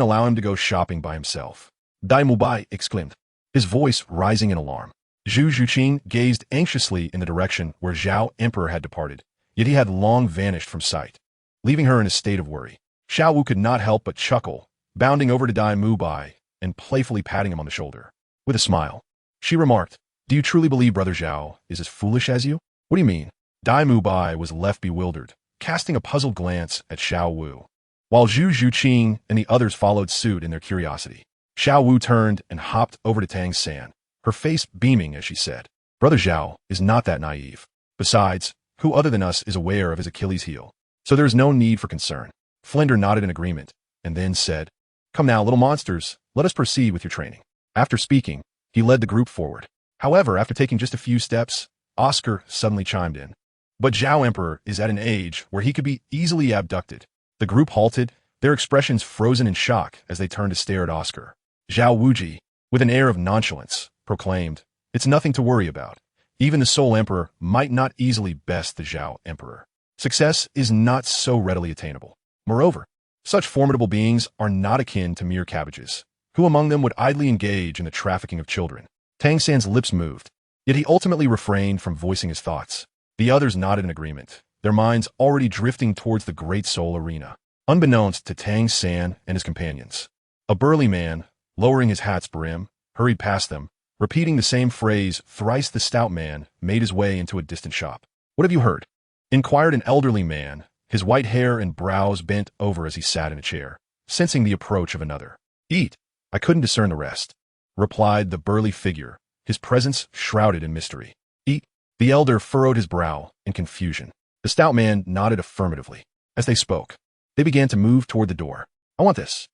allow him to go shopping by himself? Dai Mubai exclaimed, his voice rising in alarm. Zhu Zhuqing gazed anxiously in the direction where Zhao Emperor had departed, yet he had long vanished from sight, leaving her in a state of worry. Xiao Wu could not help but chuckle, bounding over to Dai Mubai and playfully patting him on the shoulder. With a smile, she remarked, Do you truly believe Brother Zhao is as foolish as you? What do you mean? Dai Mubai was left bewildered, casting a puzzled glance at Xiao Wu, while Zhu Zhuqing and the others followed suit in their curiosity. Xiao Wu turned and hopped over to Tang San, her face beaming as she said, Brother Zhao is not that naive. Besides, who other than us is aware of his Achilles heel? So there is no need for concern. Flinder nodded in agreement, and then said, Come now, little monsters, let us proceed with your training. After speaking, he led the group forward. However, after taking just a few steps, Oscar suddenly chimed in. But Zhao Emperor is at an age where he could be easily abducted. The group halted, their expressions frozen in shock as they turned to stare at Oscar. Zhao Wuji, with an air of nonchalance, proclaimed, It's nothing to worry about. Even the Soul Emperor might not easily best the Zhao Emperor. Success is not so readily attainable. Moreover, such formidable beings are not akin to mere cabbages. Who among them would idly engage in the trafficking of children? Tang San's lips moved, yet he ultimately refrained from voicing his thoughts. The others nodded in agreement, their minds already drifting towards the Great Soul Arena. Unbeknownst to Tang San and his companions, a burly man, lowering his hat's brim, hurried past them, repeating the same phrase thrice. The stout man made his way into a distant shop. What have you heard? Inquired an elderly man, his white hair and brows bent over as he sat in a chair, sensing the approach of another. Eat. I couldn't discern the rest, replied the burly figure, his presence shrouded in mystery. Eat. The elder furrowed his brow in confusion. The stout man nodded affirmatively. As they spoke, they began to move toward the door. I want this,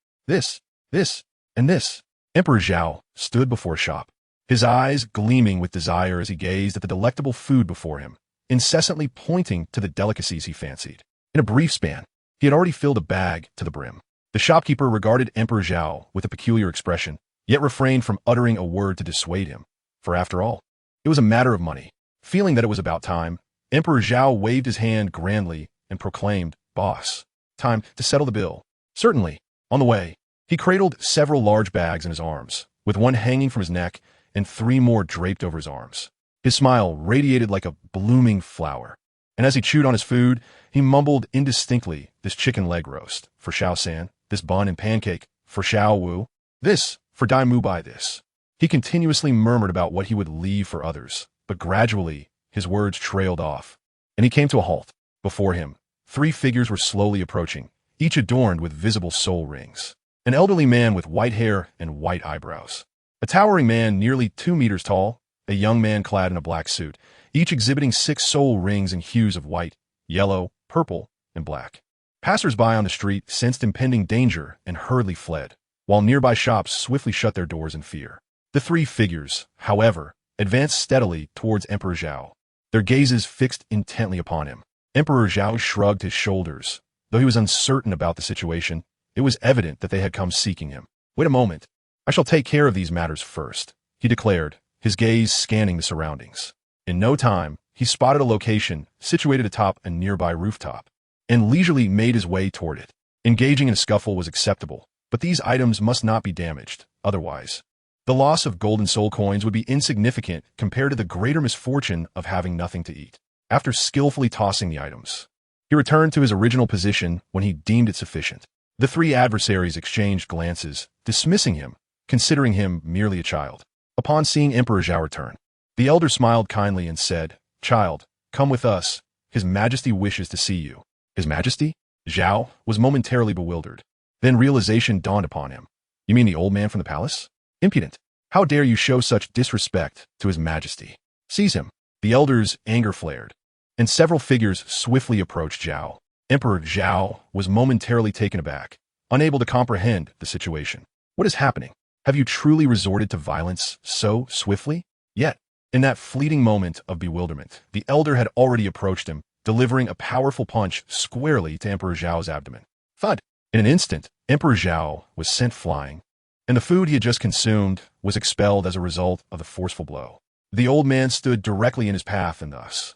and this. Emperor Zhao stood before a shop, his eyes gleaming with desire as he gazed at the delectable food before him, incessantly pointing to the delicacies he fancied. In a brief span, he had already filled a bag to the brim. The shopkeeper regarded Emperor Zhao with a peculiar expression, yet refrained from uttering a word to dissuade him, for after all, It was a matter of money. Feeling that it was about time, Emperor Zhao waved his hand grandly and proclaimed, "Boss, time to settle the bill." Certainly. On the way, he cradled several large bags in his arms, with one hanging from his neck and 3 more draped over his arms. His smile radiated like a blooming flower, and as he chewed on his food, he mumbled indistinctly, "This chicken leg roast, for Xiao San, this bun and pancake, for Xiao Wu, this, for Dai Mu Bai this." He continuously murmured about what he would leave for others, but gradually, his words trailed off, and he came to a halt. Before him, 3 figures were slowly approaching, each adorned with visible soul rings. An elderly man with white hair and white eyebrows. A towering man nearly 2 meters tall, a young man clad in a black suit, each exhibiting 6 soul rings in hues of white, yellow, purple, and black. Passers-by on the street sensed impending danger and hurriedly fled, while nearby shops swiftly shut their doors in fear. The 3 figures, however, advanced steadily towards Emperor Zhao, their gazes fixed intently upon him. Emperor Zhao shrugged his shoulders. Though he was uncertain about the situation, it was evident that they had come seeking him. "Wait a moment. I shall take care of these matters first," he declared, his gaze scanning the surroundings. In no time, he spotted a location situated atop a nearby rooftop, and leisurely made his way toward it. Engaging in a scuffle was acceptable, but these items must not be damaged, otherwise the loss of golden soul coins would be insignificant compared to the greater misfortune of having nothing to eat. After skillfully tossing the items, he returned to his original position when he deemed it sufficient. The 3 adversaries exchanged glances, dismissing him, considering him merely a child. Upon seeing Emperor Zhao return, the elder smiled kindly and said, "Child, come with us. His Majesty wishes to see you." His Majesty? Zhao was momentarily bewildered. Then realization dawned upon him. "You mean the old man from the palace? Impudent! How dare you show such disrespect to His Majesty? Seize him." The elder's anger flared, and several figures swiftly approached Zhao. Emperor Zhao was momentarily taken aback, unable to comprehend the situation. What is happening? Have you truly resorted to violence so swiftly? Yet, in that fleeting moment of bewilderment, the elder had already approached him, delivering a powerful punch squarely to Emperor Zhao's abdomen. Thud! In an instant, Emperor Zhao was sent flying, and the food he had just consumed was expelled as a result of the forceful blow. The old man stood directly in his path and thus,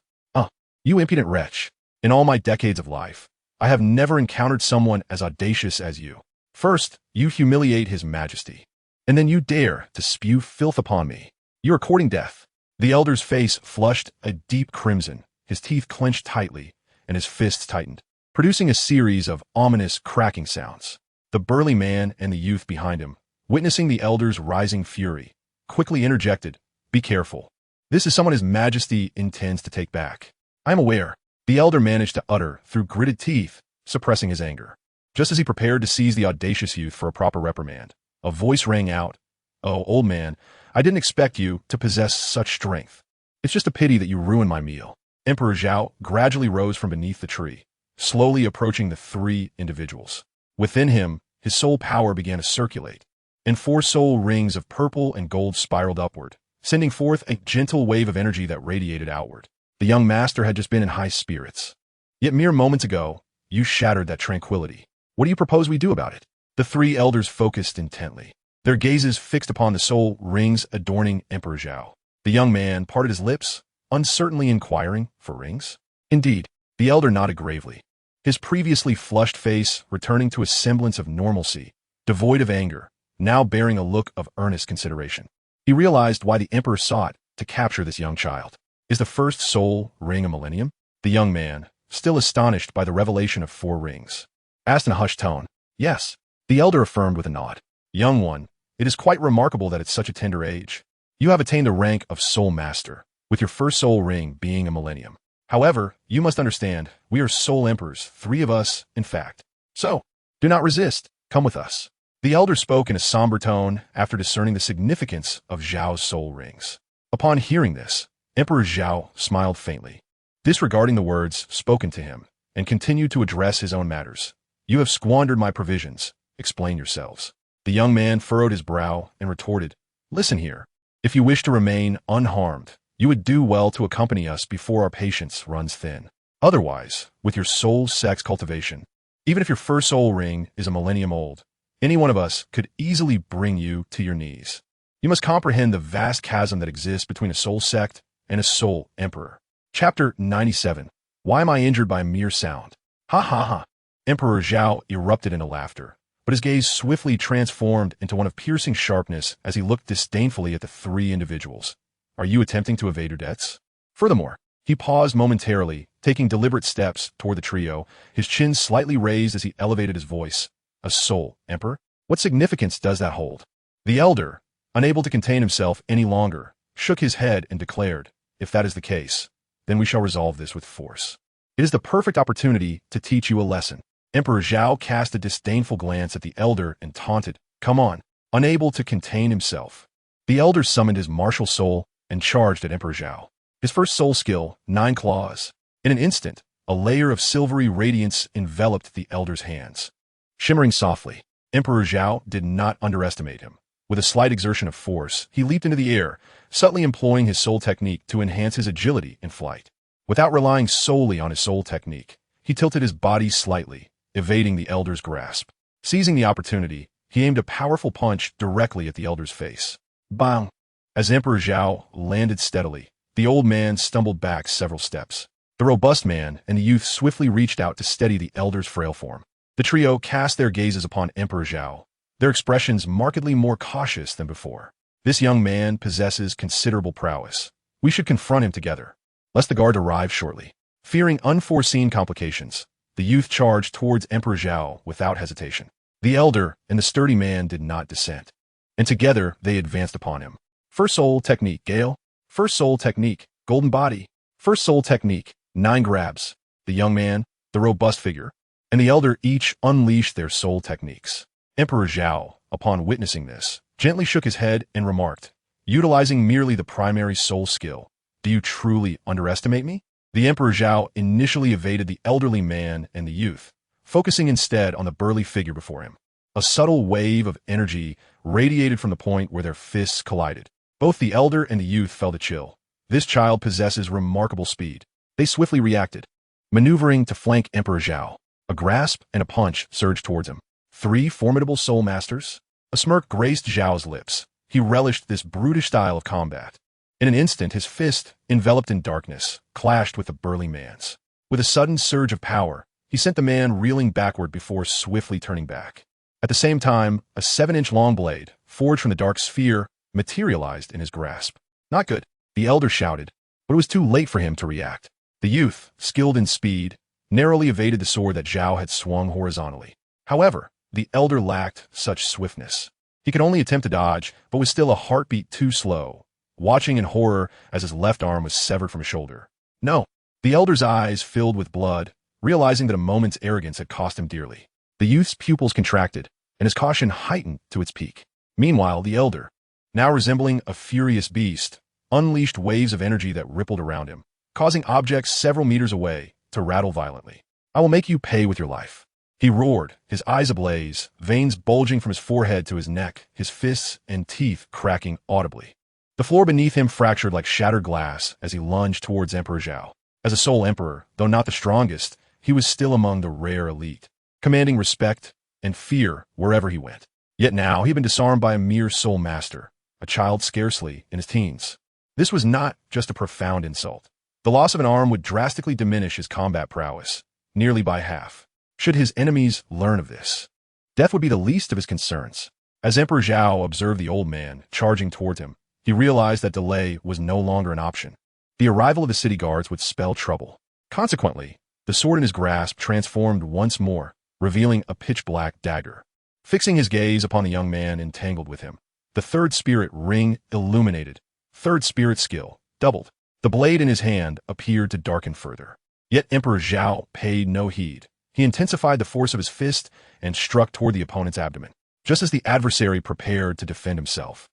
"You impudent wretch! In all my decades of life, I have never encountered someone as audacious as you. First, you humiliate His Majesty, and then you dare to spew filth upon me. You are courting death." The elder's face flushed a deep crimson, his teeth clenched tightly, and his fists tightened, producing a series of ominous cracking sounds. The burly man and the youth behind him, witnessing the elder's rising fury, quickly interjected, "Be careful. This is someone His Majesty intends to take back." "I am aware," the elder managed to utter through gritted teeth, suppressing his anger. Just as he prepared to seize the audacious youth for a proper reprimand, a voice rang out, "Oh, old man, I didn't expect you to possess such strength. It's just a pity that you ruined my meal." Emperor Zhao gradually rose from beneath the tree, slowly approaching the 3 individuals. Within him, his soul power began to circulate, and 4 soul rings of purple and gold spiraled upward, sending forth a gentle wave of energy that radiated outward. The young master had just been in high spirits. Yet mere moments ago, you shattered that tranquility. What do you propose we do about it? The 3 elders focused intently, their gazes fixed upon the soul rings adorning Emperor Zhao. The young man parted his lips, uncertainly inquiring for rings. Indeed, the elder nodded gravely, his previously flushed face returning to a semblance of normalcy, devoid of anger, now bearing a look of earnest consideration. He realized why the emperor sought to capture this young child. Is the first soul ring a millennium? The young man, still astonished by the revelation of 4 rings, asked in a hushed tone. "Yes," the elder affirmed with a nod. "Young one, it is quite remarkable that at such a tender age, you have attained the rank of soul master, with your first soul ring being a millennium. However, you must understand, we are soul emperors, 3 of us, in fact. So, do not resist, come with us." The elder spoke in a somber tone after discerning the significance of Zhao's soul rings. Upon hearing this, Emperor Zhao smiled faintly, disregarding the words spoken to him, and continued to address his own matters. "You have squandered my provisions. Explain yourselves." The young man furrowed his brow and retorted, "Listen here. If you wish to remain unharmed, you would do well to accompany us before our patience runs thin. Otherwise, with your soul sex cultivation, even if your first soul ring is a millennium old, any one of us could easily bring you to your knees." You must comprehend the vast chasm that exists between a soul sect and a soul emperor. Chapter 97. Why am I injured by a mere sound? Ha ha ha. Emperor Zhao erupted into laughter, but his gaze swiftly transformed into one of piercing sharpness as he looked disdainfully at the three individuals. Are you attempting to evade your debts? Furthermore, he paused momentarily, taking deliberate steps toward the trio, his chin slightly raised as he elevated his voice. A soul emperor? What significance does that hold? The elder, unable to contain himself any longer, shook his head and declared, if that is the case, then we shall resolve this with force. It is the perfect opportunity to teach you a lesson. Emperor Zhao cast a disdainful glance at the elder and taunted, come on, unable to contain himself. The elder summoned his martial soul and charged at Emperor Zhao. His first soul skill, 9 claws. In an instant, a layer of silvery radiance enveloped the elder's hands. Shimmering softly, Emperor Zhao did not underestimate him. With a slight exertion of force, he leaped into the air, subtly employing his soul technique to enhance his agility in flight. Without relying solely on his soul technique, he tilted his body slightly, evading the elder's grasp. Seizing the opportunity, he aimed a powerful punch directly at the elder's face. Bang! As Emperor Zhao landed steadily, the old man stumbled back several steps. The robust man and the youth swiftly reached out to steady the elder's frail form. The trio cast their gazes upon Emperor Zhao, their expressions markedly more cautious than before. This young man possesses considerable prowess. We should confront him together, lest the guard arrive shortly. Fearing unforeseen complications, the youth charged towards Emperor Zhao without hesitation. The elder and the sturdy man did not dissent, and together they advanced upon him. First soul technique, Gale. First soul technique, golden body. First soul technique, 9 grabs. The young man, the robust figure, and the elder each unleashed their soul techniques. Emperor Zhao, upon witnessing this, gently shook his head and remarked, utilizing merely the primary soul skill, do you truly underestimate me? The Emperor Zhao initially evaded the elderly man and the youth, focusing instead on the burly figure before him. A subtle wave of energy radiated from the point where their fists collided. Both the elder and the youth felt a chill. This child possesses remarkable speed. They swiftly reacted, maneuvering to flank Emperor Zhao. A grasp and a punch surged towards him. 3 formidable soul masters? A smirk graced Zhao's lips. He relished this brutish style of combat. In an instant, his fist, enveloped in darkness, clashed with the burly man's. With a sudden surge of power, he sent the man reeling backward before swiftly turning back. At the same time, a 7-inch long blade, forged from the dark sphere, materialized in his grasp. Not good, the elder shouted, but it was too late for him to react. The youth, skilled in speed, narrowly evaded the sword that Zhao had swung horizontally. However, the elder lacked such swiftness. He could only attempt to dodge, but was still a heartbeat too slow, watching in horror as his left arm was severed from his shoulder. No, the elder's eyes filled with blood, realizing that a moment's arrogance had cost him dearly. The youth's pupils contracted, and his caution heightened to its peak. Meanwhile, the elder, now resembling a furious beast, unleashed waves of energy that rippled around him, causing objects several meters away to rattle violently. I will make you pay with your life. He roared, his eyes ablaze, veins bulging from his forehead to his neck, his fists and teeth cracking audibly. The floor beneath him fractured like shattered glass as he lunged towards Emperor Zhao. As a soul emperor, though not the strongest, he was still among the rare elite, commanding respect and fear wherever he went. Yet now he had been disarmed by a mere soul master, a child scarcely in his teens. This was not just a profound insult. The loss of an arm would drastically diminish his combat prowess, nearly by half. Should his enemies learn of this, death would be the least of his concerns. As Emperor Zhao observed the old man charging towards him, he realized that delay was no longer an option. The arrival of the city guards would spell trouble. Consequently, the sword in his grasp transformed once more, revealing a pitch-black dagger. Fixing his gaze upon the young man entangled with him, the third spirit ring illuminated. Third spirit skill, doubled. The blade in his hand appeared to darken further. Yet Emperor Zhao paid no heed. He intensified the force of his fist and struck toward the opponent's abdomen. Just as the adversary prepared to defend himself,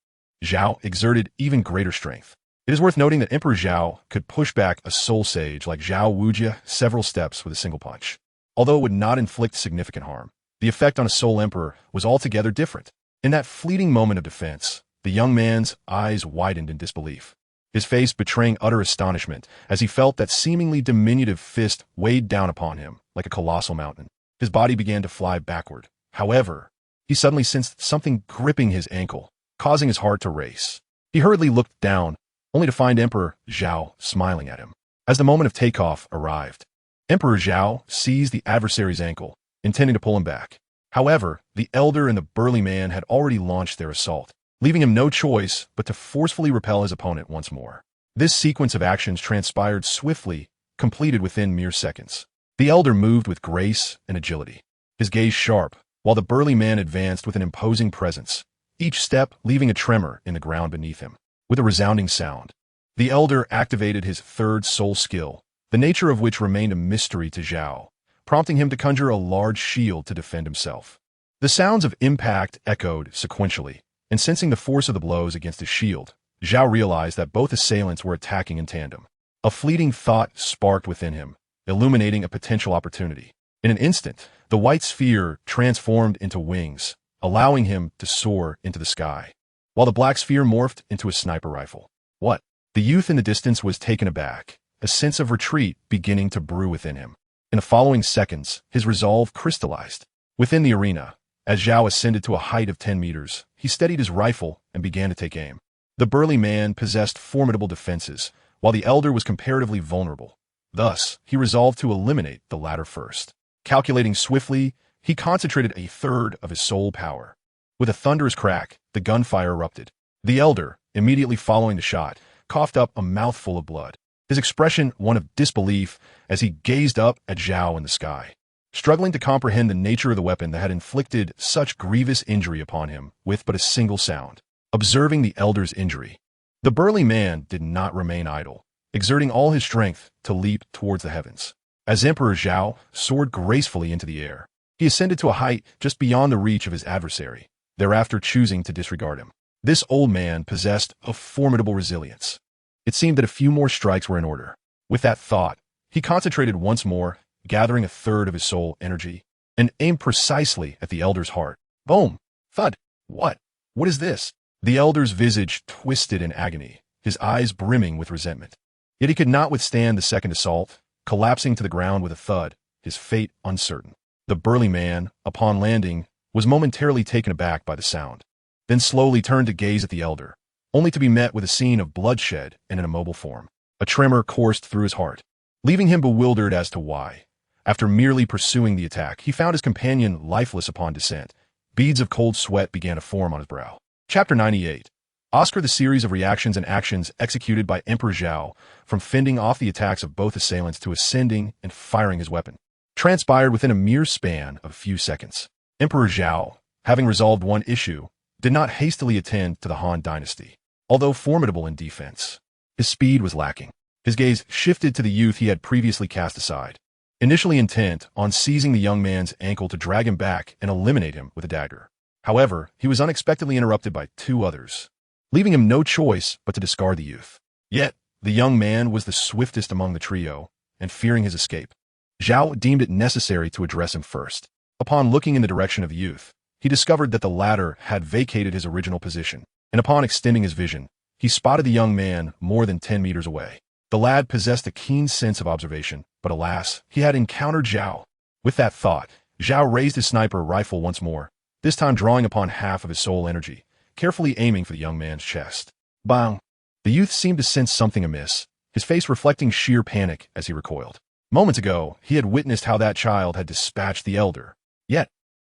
Zhao exerted even greater strength. It is worth noting that Emperor Zhao could push back a soul sage like Zhao Wujia several steps with a single punch. Although it would not inflict significant harm, the effect on a soul emperor was altogether different. In that fleeting moment of defense, the young man's eyes widened in disbelief, his face betraying utter astonishment as he felt that seemingly diminutive fist weighed down upon him like a colossal mountain. His body began to fly backward. However, he suddenly sensed something gripping his ankle, causing his heart to race. He hurriedly looked down, only to find Emperor Zhao smiling at him. As the moment of takeoff arrived, Emperor Zhao seized the adversary's ankle, intending to pull him back. However, the elder and the burly man had already launched their assault, leaving him no choice but to forcefully repel his opponent once more. This sequence of actions transpired swiftly, completed within mere seconds. The elder moved with grace and agility, his gaze sharp, while the burly man advanced with an imposing presence, each step leaving a tremor in the ground beneath him. With a resounding sound, the elder activated his third soul skill, the nature of which remained a mystery to Zhao, prompting him to conjure a large shield to defend himself. The sounds of impact echoed sequentially, and sensing the force of the blows against his shield, Zhao realized that both assailants were attacking in tandem. A fleeting thought sparked within him, illuminating a potential opportunity. In an instant, the white sphere transformed into wings, allowing him to soar into the sky, while the black sphere morphed into a sniper rifle. What? The youth in the distance was taken aback, a sense of retreat beginning to brew within him. In the following seconds, his resolve crystallized. Within the arena, as Zhao ascended to a height of 10 meters, he steadied his rifle and began to take aim. The burly man possessed formidable defenses, while the elder was comparatively vulnerable. Thus, he resolved to eliminate the latter first. Calculating swiftly, he concentrated a third of his soul power. With a thunderous crack, the gunfire erupted. The elder, immediately following the shot, coughed up a mouthful of blood, his expression one of disbelief as he gazed up at Zhao in the sky, struggling to comprehend the nature of the weapon that had inflicted such grievous injury upon him with but a single sound. Observing the elder's injury, the burly man did not remain idle, exerting all his strength to leap towards the heavens. As Emperor Zhao soared gracefully into the air, he ascended to a height just beyond the reach of his adversary, thereafter choosing to disregard him. This old man possessed a formidable resilience. It seemed that a few more strikes were in order. With that thought, he concentrated once more, gathering a third of his soul energy, and aimed precisely at the elder's heart. Boom! Thud! What? What is this? The elder's visage twisted in agony, his eyes brimming with resentment. Yet he could not withstand the second assault, collapsing to the ground with a thud, his fate uncertain. The burly man, upon landing, was momentarily taken aback by the sound, then slowly turned to gaze at the elder, only to be met with a scene of bloodshed in an immobile form. A tremor coursed through his heart, leaving him bewildered as to why. After merely pursuing the attack, he found his companion lifeless upon descent. Beads of cold sweat began to form on his brow. Chapter 98. Oscar. The series of reactions and actions executed by Emperor Zhao, from fending off the attacks of both assailants to ascending and firing his weapon, transpired within a mere span of a few seconds. Emperor Zhao, having resolved one issue, did not hastily attend to the Han dynasty. Although formidable in defense, his speed was lacking. His gaze shifted to the youth he had previously cast aside, initially intent on seizing the young man's ankle to drag him back and eliminate him with a dagger. However, he was unexpectedly interrupted by two others, leaving him no choice but to discard the youth. Yet, the young man was the swiftest among the trio, and fearing his escape, Zhao deemed it necessary to address him first. Upon looking in the direction of the youth, he discovered that the latter had vacated his original position, and upon extending his vision, he spotted the young man more than 10 meters away. The lad possessed a keen sense of observation, but alas, he had encountered Zhao. With that thought, Zhao raised his sniper rifle once more, this time drawing upon half of his soul energy, carefully aiming for the young man's chest. Bang! The youth seemed to sense something amiss, his face reflecting sheer panic as he recoiled. Moments ago, he had witnessed how that child had dispatched the elder. Yet,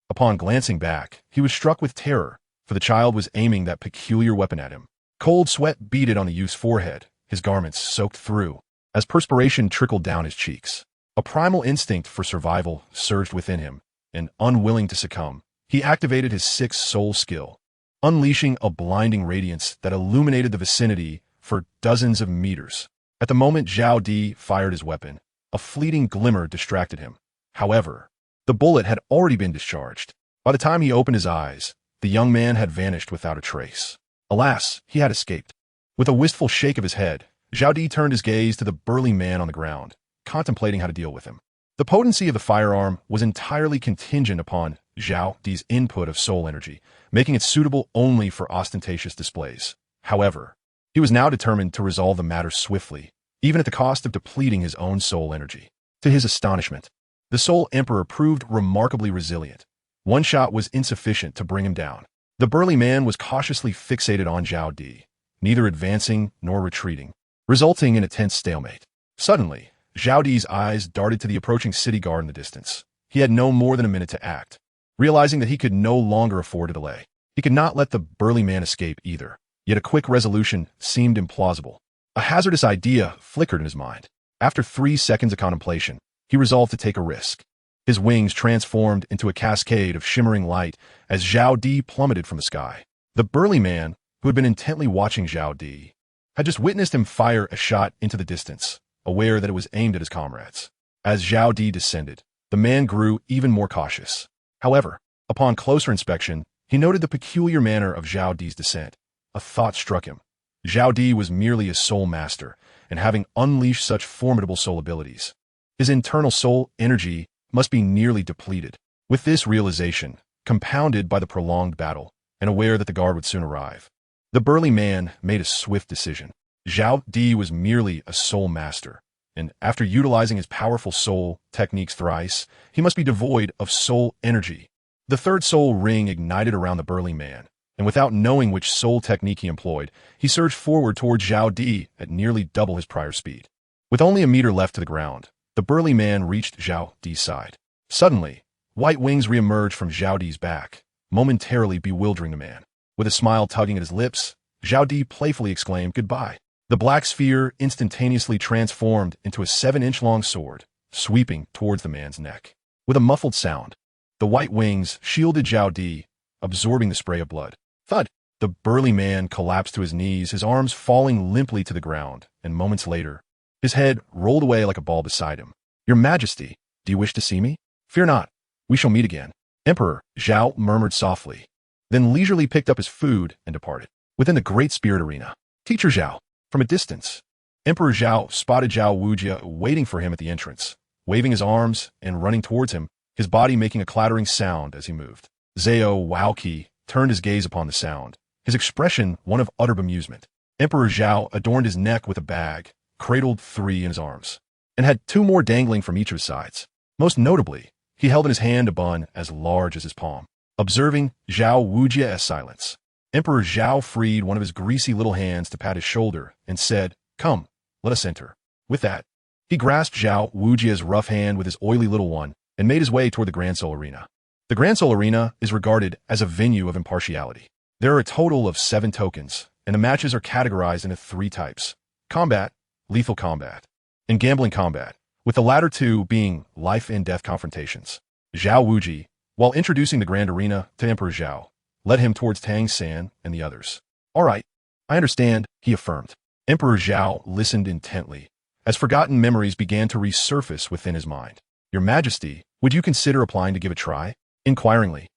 upon glancing back, he was struck with terror, for the child was aiming that peculiar weapon at him. Cold sweat beaded on the youth's forehead, his garments soaked through, as perspiration trickled down his cheeks. A primal instinct for survival surged within him, and unwilling to succumb, he activated his sixth soul skill, unleashing a blinding radiance that illuminated the vicinity for dozens of meters. At the moment Zhao Di fired his weapon, a fleeting glimmer distracted him. However, the bullet had already been discharged. By the time he opened his eyes, the young man had vanished without a trace. Alas, he had escaped. With a wistful shake of his head, Zhao Di turned his gaze to the burly man on the ground, contemplating how to deal with him. The potency of the firearm was entirely contingent upon Zhao Di's input of soul energy, making it suitable only for ostentatious displays. However, he was now determined to resolve the matter swiftly, even at the cost of depleting his own soul energy. To his astonishment, the Soul Emperor proved remarkably resilient. One shot was insufficient to bring him down. The burly man was cautiously fixated on Zhao Di, neither advancing nor retreating, resulting in a tense stalemate. Suddenly, Zhao Di's eyes darted to the approaching city guard in the distance. He had no more than a minute to act. Realizing that he could no longer afford a delay, he could not let the burly man escape either. Yet a quick resolution seemed implausible. A hazardous idea flickered in his mind. After 3 seconds of contemplation, he resolved to take a risk. His wings transformed into a cascade of shimmering light as Zhao Di plummeted from the sky. The burly man, who had been intently watching Zhao Di, had just witnessed him fire a shot into the distance, aware that it was aimed at his comrades. As Zhao Di descended, the man grew even more cautious. However, upon closer inspection, he noted the peculiar manner of Zhao Di's descent. A thought struck him. Zhao Di was merely a soul master, and having unleashed such formidable soul abilities, his internal soul energy must be nearly depleted. With this realization, compounded by the prolonged battle, and aware that the guard would soon arrive, the burly man made a swift decision. Zhao Di was merely a soul master, and after utilizing his powerful soul techniques thrice, he must be devoid of soul energy. The third soul ring ignited around the burly man, and without knowing which soul technique he employed, he surged forward towards Zhao Di at nearly double his prior speed. With only a meter left to the ground, the burly man reached Zhao Di's side. Suddenly, white wings reemerged from Zhao Di's back, momentarily bewildering the man. With a smile tugging at his lips, Zhao Di playfully exclaimed, "Goodbye." The black sphere instantaneously transformed into a 7-inch-long sword, sweeping towards the man's neck. With a muffled sound, the white wings shielded Zhao Di, absorbing the spray of blood. Thud! The burly man collapsed to his knees, his arms falling limply to the ground, and moments later, his head rolled away like a ball beside him. "Your Majesty, do you wish to see me? Fear not, we shall meet again." Emperor Zhao murmured softly, then leisurely picked up his food and departed. Within the Great Spirit Arena, Teacher Zhao. From a distance, Emperor Zhao spotted Zhao Wujia waiting for him at the entrance, waving his arms and running towards him, his body making a clattering sound as he moved. Zhao Waoqi turned his gaze upon the sound, his expression one of utter bemusement. Emperor Zhao adorned his neck with a bag, cradled 3 in his arms, and had 2 more dangling from each of his sides. Most notably, he held in his hand a bun as large as his palm. Observing Zhao Wujia's silence, Emperor Zhao freed one of his greasy little hands to pat his shoulder and said, "Come, let us enter." With that, he grasped Zhao Wujia's rough hand with his oily little one and made his way toward the Grand Soul Arena. The Grand Soul Arena is regarded as a venue of impartiality. There are a total of 7 tokens, and the matches are categorized into 3 types: combat, lethal combat, and gambling combat, with the latter 2 being life and death confrontations. Zhao Wuji, while introducing the Grand Arena to Emperor Zhao, led him towards Tang San and the others. "All right, I understand," he affirmed. Emperor Zhao listened intently, as forgotten memories began to resurface within his mind. "Your Majesty, would you consider applying to give a try?" Inquiringly,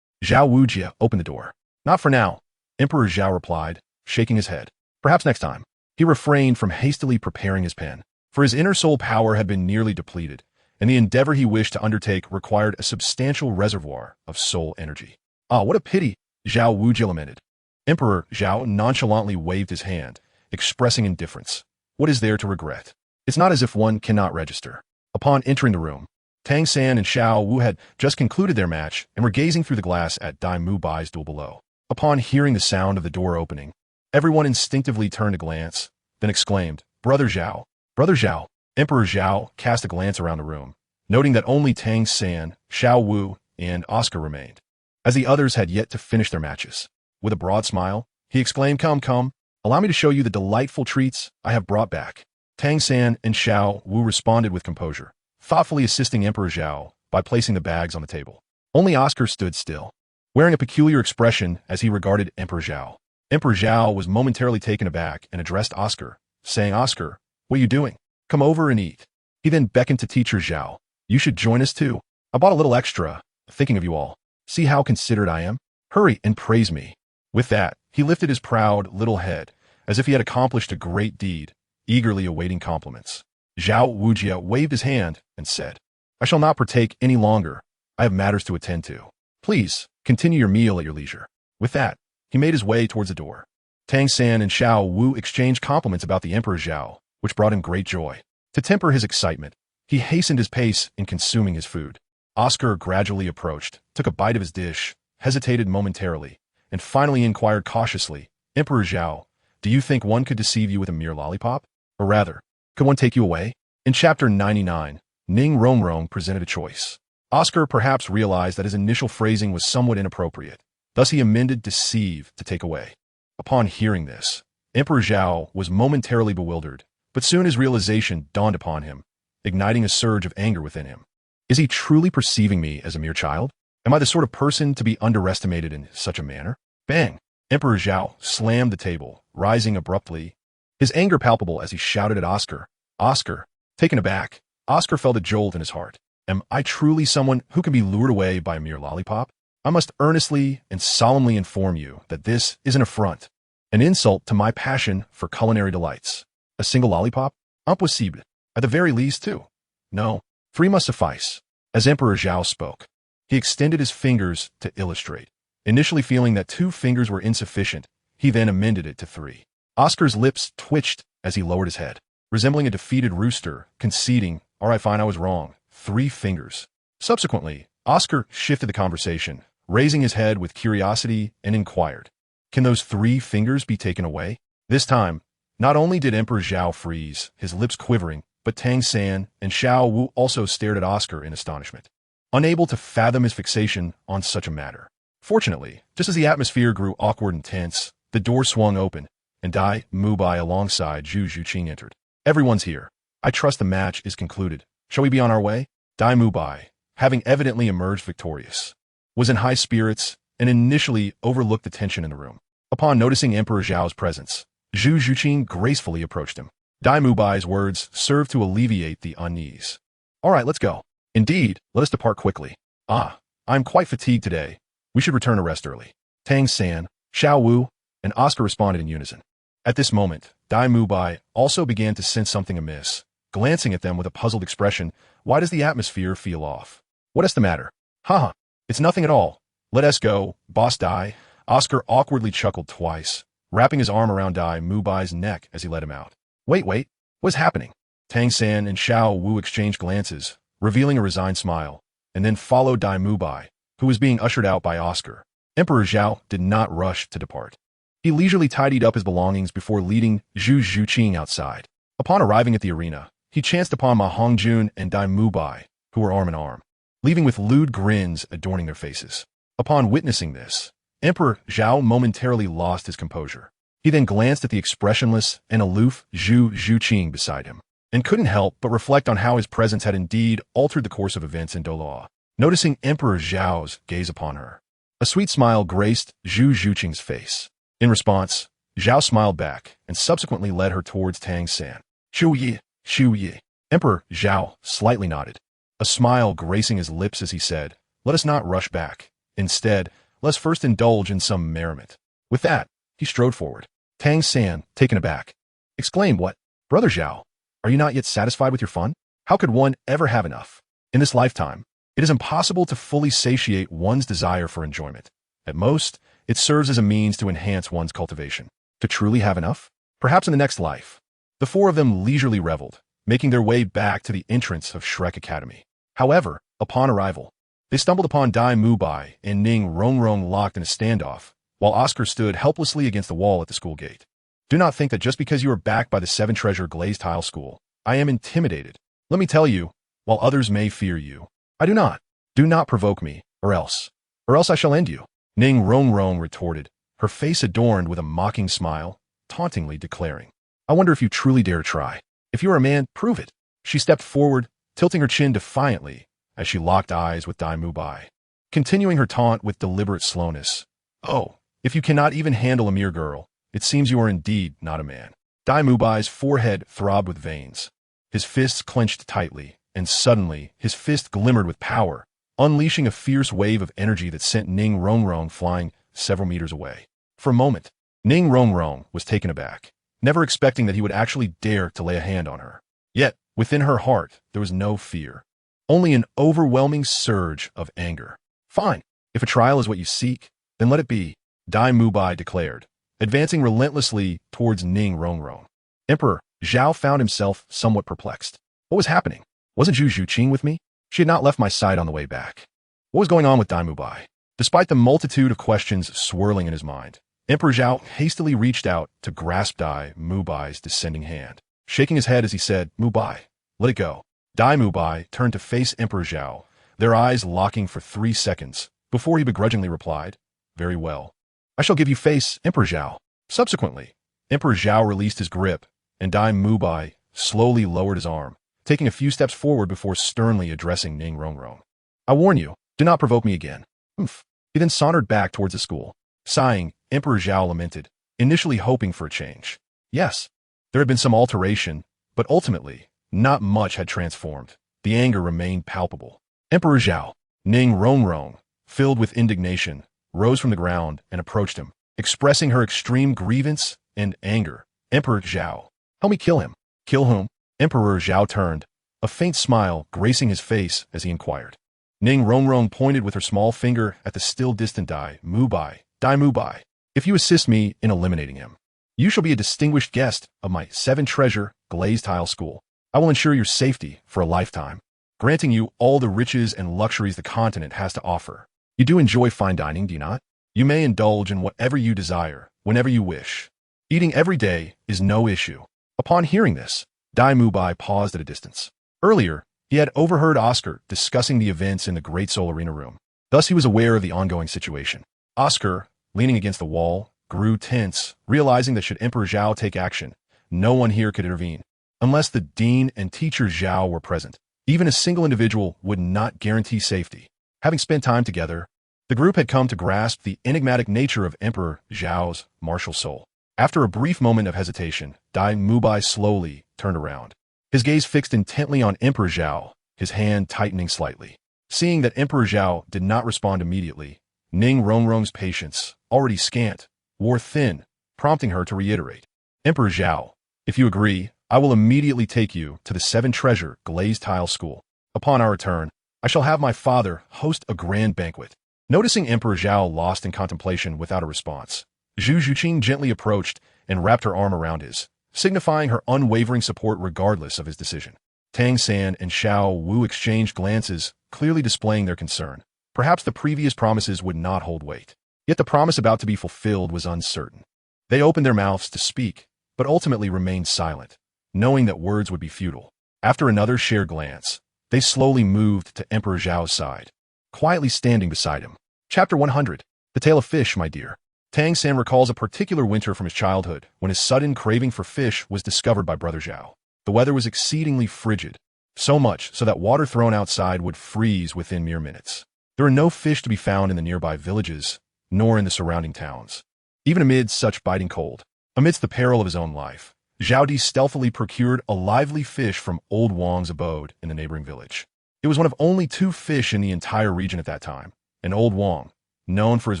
Zhao Wujia opened the door. "Not for now," Emperor Zhao replied, shaking his head. "Perhaps next time." He refrained from hastily preparing his pen, for his inner soul power had been nearly depleted, and the endeavor he wished to undertake required a substantial reservoir of soul energy. "Ah, what a pity," Zhao Wujia lamented. Emperor Zhao nonchalantly waved his hand, expressing indifference. "What is there to regret? It's not as if one cannot register." Upon entering the room, Tang San and Xiao Wu had just concluded their match and were gazing through the glass at Dai Mu Bai's duel below. Upon hearing the sound of the door opening, everyone instinctively turned a glance, then exclaimed, "Brother Zhao! Brother Zhao!" Emperor Zhao cast a glance around the room, noting that only Tang San, Xiao Wu, and Oscar remained, as the others had yet to finish their matches. With a broad smile, he exclaimed, "Come, come, allow me to show you the delightful treats I have brought back." Tang San and Xiao Wu responded with composure, thoughtfully assisting Emperor Zhao by placing the bags on the table. Only Oscar stood still, wearing a peculiar expression as he regarded Emperor Zhao. Emperor Zhao was momentarily taken aback and addressed Oscar, saying, "Oscar, what are you doing? Come over and eat." He then beckoned to Teacher Zhao. "You should join us too. I bought a little extra, thinking of you all. See how considerate I am? Hurry and praise me." With that, he lifted his proud little head, as if he had accomplished a great deed, eagerly awaiting compliments. Zhao Wujia waved his hand and said, "I shall not partake any longer. I have matters to attend to. Please, continue your meal at your leisure." With that, he made his way towards the door. Tang San and Xiao Wu exchanged compliments about the Emperor Zhao, which brought him great joy. To temper his excitement, he hastened his pace in consuming his food. Oscar gradually approached, took a bite of his dish, hesitated momentarily, and finally inquired cautiously, "Emperor Zhao, do you think one could deceive you with a mere lollipop? Or rather, could one take you away?" In chapter 99, Ning Rongrong presented a choice. Oscar perhaps realized that his initial phrasing was somewhat inappropriate. Thus he amended deceive to take away. Upon hearing this, Emperor Zhao was momentarily bewildered, but soon his realization dawned upon him, igniting a surge of anger within him. Is he truly perceiving me as a mere child? Am I the sort of person to be underestimated in such a manner? Bang! Emperor Zhao slammed the table, rising abruptly, his anger palpable as he shouted at Oscar. Oscar, taken aback, Oscar felt a jolt in his heart. Am I truly someone who can be lured away by a mere lollipop? I must earnestly and solemnly inform you that this is an affront, an insult to my passion for culinary delights. A single lollipop? Impossible. At the very least, two. No, 3 must suffice. As Emperor Zhao spoke, he extended his fingers to illustrate. Initially feeling that 2 fingers were insufficient, he then amended it to 3. Oscar's lips twitched as he lowered his head, resembling a defeated rooster, conceding, "All right, fine, I was wrong. 3 fingers. Subsequently, Oscar shifted the conversation, raising his head with curiosity and inquired, "Can those 3 fingers be taken away?" This time, not only did Emperor Zhao freeze, his lips quivering, but Tang San and Xiao Wu also stared at Oscar in astonishment, unable to fathom his fixation on such a matter. Fortunately, just as the atmosphere grew awkward and tense, the door swung open, and Dai Mubai alongside Zhu Zhuqing entered. "Everyone's here. I trust the match is concluded. Shall we be on our way?" Dai Mubai, having evidently emerged victorious, was in high spirits and initially overlooked the tension in the room. Upon noticing Emperor Zhao's presence, Zhu Zhuqing gracefully approached him. Dai Mubai's words served to alleviate the unease. "All right, let's go. Indeed, let us depart quickly. I am quite fatigued today. We should return to rest early." Tang San, Xiao Wu, and Oscar responded in unison. At this moment, Dai Mubai also began to sense something amiss. Glancing at them with a puzzled expression, "Why does the atmosphere feel off? What is the matter?" "Haha, it's nothing at all. Let us go, Boss Dai." Oscar awkwardly chuckled twice, wrapping his arm around Dai Mubai's neck as he led him out. Wait, what is happening?" Tang San and Xiao Wu exchanged glances, revealing a resigned smile, and then followed Dai Mubai, who was being ushered out by Oscar. Emperor Zhao did not rush to depart. He leisurely tidied up his belongings before leading Zhu Zhuqing outside. Upon arriving at the arena, he chanced upon Ma Hongjun and Dai Mubai, who were arm in arm, leaving with lewd grins adorning their faces. Upon witnessing this, Emperor Zhao momentarily lost his composure. He then glanced at the expressionless and aloof Zhu Zhuqing beside him, and couldn't help but reflect on how his presence had indeed altered the course of events in Douluo. Noticing Emperor Zhao's gaze upon her, a sweet smile graced Zhu Zhuqing's face. In response, Zhao smiled back and subsequently led her towards Tang San. "Shu Yi." Emperor Zhao slightly nodded, a smile gracing his lips as he said, "Let us not rush back. Instead, let us first indulge in some merriment." With that, he strode forward. Tang San, taken aback, exclaimed, "What? Brother Zhao, are you not yet satisfied with your fun? How could one ever have enough? In this lifetime, it is impossible to fully satiate one's desire for enjoyment. At most, it serves as a means to enhance one's cultivation. To truly have enough? Perhaps in the next life." The 4 of them leisurely reveled, making their way back to the entrance of Shrek Academy. However, upon arrival, they stumbled upon Dai Mubai and Ning Rongrong locked in a standoff, while Oscar stood helplessly against the wall at the school gate. "Do not think that just because you are backed by the 7-treasure glazed tile school, I am intimidated. Let me tell you, while others may fear you, I do not. Do not provoke me, or else I shall end you." Ning Rongrong retorted, her face adorned with a mocking smile, tauntingly declaring, "I wonder if you truly dare try. If you are a man, prove it." She stepped forward, tilting her chin defiantly as she locked eyes with Dai Mubai, continuing her taunt with deliberate slowness. "Oh, if you cannot even handle a mere girl, it seems you are indeed not a man." Dai Mubai's forehead throbbed with veins. His fists clenched tightly, and suddenly his fist glimmered with power, unleashing a fierce wave of energy that sent Ning Rongrong flying several meters away. For a moment, Ning Rongrong was taken aback, never expecting that he would actually dare to lay a hand on her. Yet, within her heart, there was no fear, only an overwhelming surge of anger. "Fine. If a trial is what you seek, then let it be," Dai Mubai declared, advancing relentlessly towards Ning Rongrong. Emperor Zhao found himself somewhat perplexed. What was happening? Wasn't Zhu Zhuqing with me? She had not left my side on the way back. What was going on with Dai Mubai? Despite the multitude of questions swirling in his mind, Emperor Zhao hastily reached out to grasp Dai Mubai's descending hand, shaking his head as he said, "Mubai, let it go." Dai Mubai turned to face Emperor Zhao, their eyes locking for 3 seconds, before he begrudgingly replied, "Very well. I shall give you face, Emperor Zhao." Subsequently, Emperor Zhao released his grip, and Dai Mubai slowly lowered his arm, taking a few steps forward before sternly addressing Ning Rongrong. "I warn you, do not provoke me again." Humph. He then sauntered back towards the school. Sighing, Emperor Zhao lamented, initially hoping for a change. Yes, there had been some alteration, but ultimately, not much had transformed. The anger remained palpable. Emperor Zhao, Ning Rongrong, filled with indignation, rose from the ground and approached him, expressing her extreme grievance and anger. "Emperor Zhao, help me kill him." "Kill whom?" Emperor Zhao turned, a faint smile gracing his face as he inquired. Ning Rongrong pointed with her small finger at the still distant Dai Mubai. "Dai Mubai, if you assist me in eliminating him, you shall be a distinguished guest of my 7-treasure glazed tile school. I will ensure your safety for a lifetime, granting you all the riches and luxuries the continent has to offer. You do enjoy fine dining, do you not? You may indulge in whatever you desire, whenever you wish. Eating every day is no issue." Upon hearing this, Dai Mubai paused at a distance. Earlier, he had overheard Oscar discussing the events in the Great Soul Arena room. Thus he was aware of the ongoing situation. Oscar, leaning against the wall, grew tense, realizing that should Emperor Zhao take action, no one here could intervene. Unless the dean and teacher Zhao were present, even a single individual would not guarantee safety. Having spent time together, the group had come to grasp the enigmatic nature of Emperor Zhao's martial soul. After a brief moment of hesitation, Dai Mubai slowly turned around, his gaze fixed intently on Emperor Zhao, his hand tightening slightly. Seeing that Emperor Zhao did not respond immediately, Ning Rongrong's patience, already scant, wore thin, prompting her to reiterate. "Emperor Zhao, if you agree, I will immediately take you to the 7-treasure glazed tile school. Upon our return, I shall have my father host a grand banquet." Noticing Emperor Zhao lost in contemplation without a response, Zhu Zhuqing gently approached and wrapped her arm around his, signifying her unwavering support regardless of his decision. Tang San and Xiao Wu exchanged glances, clearly displaying their concern. Perhaps the previous promises would not hold weight. Yet the promise about to be fulfilled was uncertain. They opened their mouths to speak, but ultimately remained silent, knowing that words would be futile. After another shared glance, they slowly moved to Emperor Zhao's side, quietly standing beside him. Chapter 100. The Tale of Fish, my dear. Tang San recalls a particular winter from his childhood when his sudden craving for fish was discovered by Brother Zhao. The weather was exceedingly frigid, so much so that water thrown outside would freeze within mere minutes. There were no fish to be found in the nearby villages, nor in the surrounding towns. Even amid such biting cold, amidst the peril of his own life, Zhao Di stealthily procured a lively fish from old Wang's abode in the neighboring village. It was one of only 2 fish in the entire region at that time, and old Wang, known for his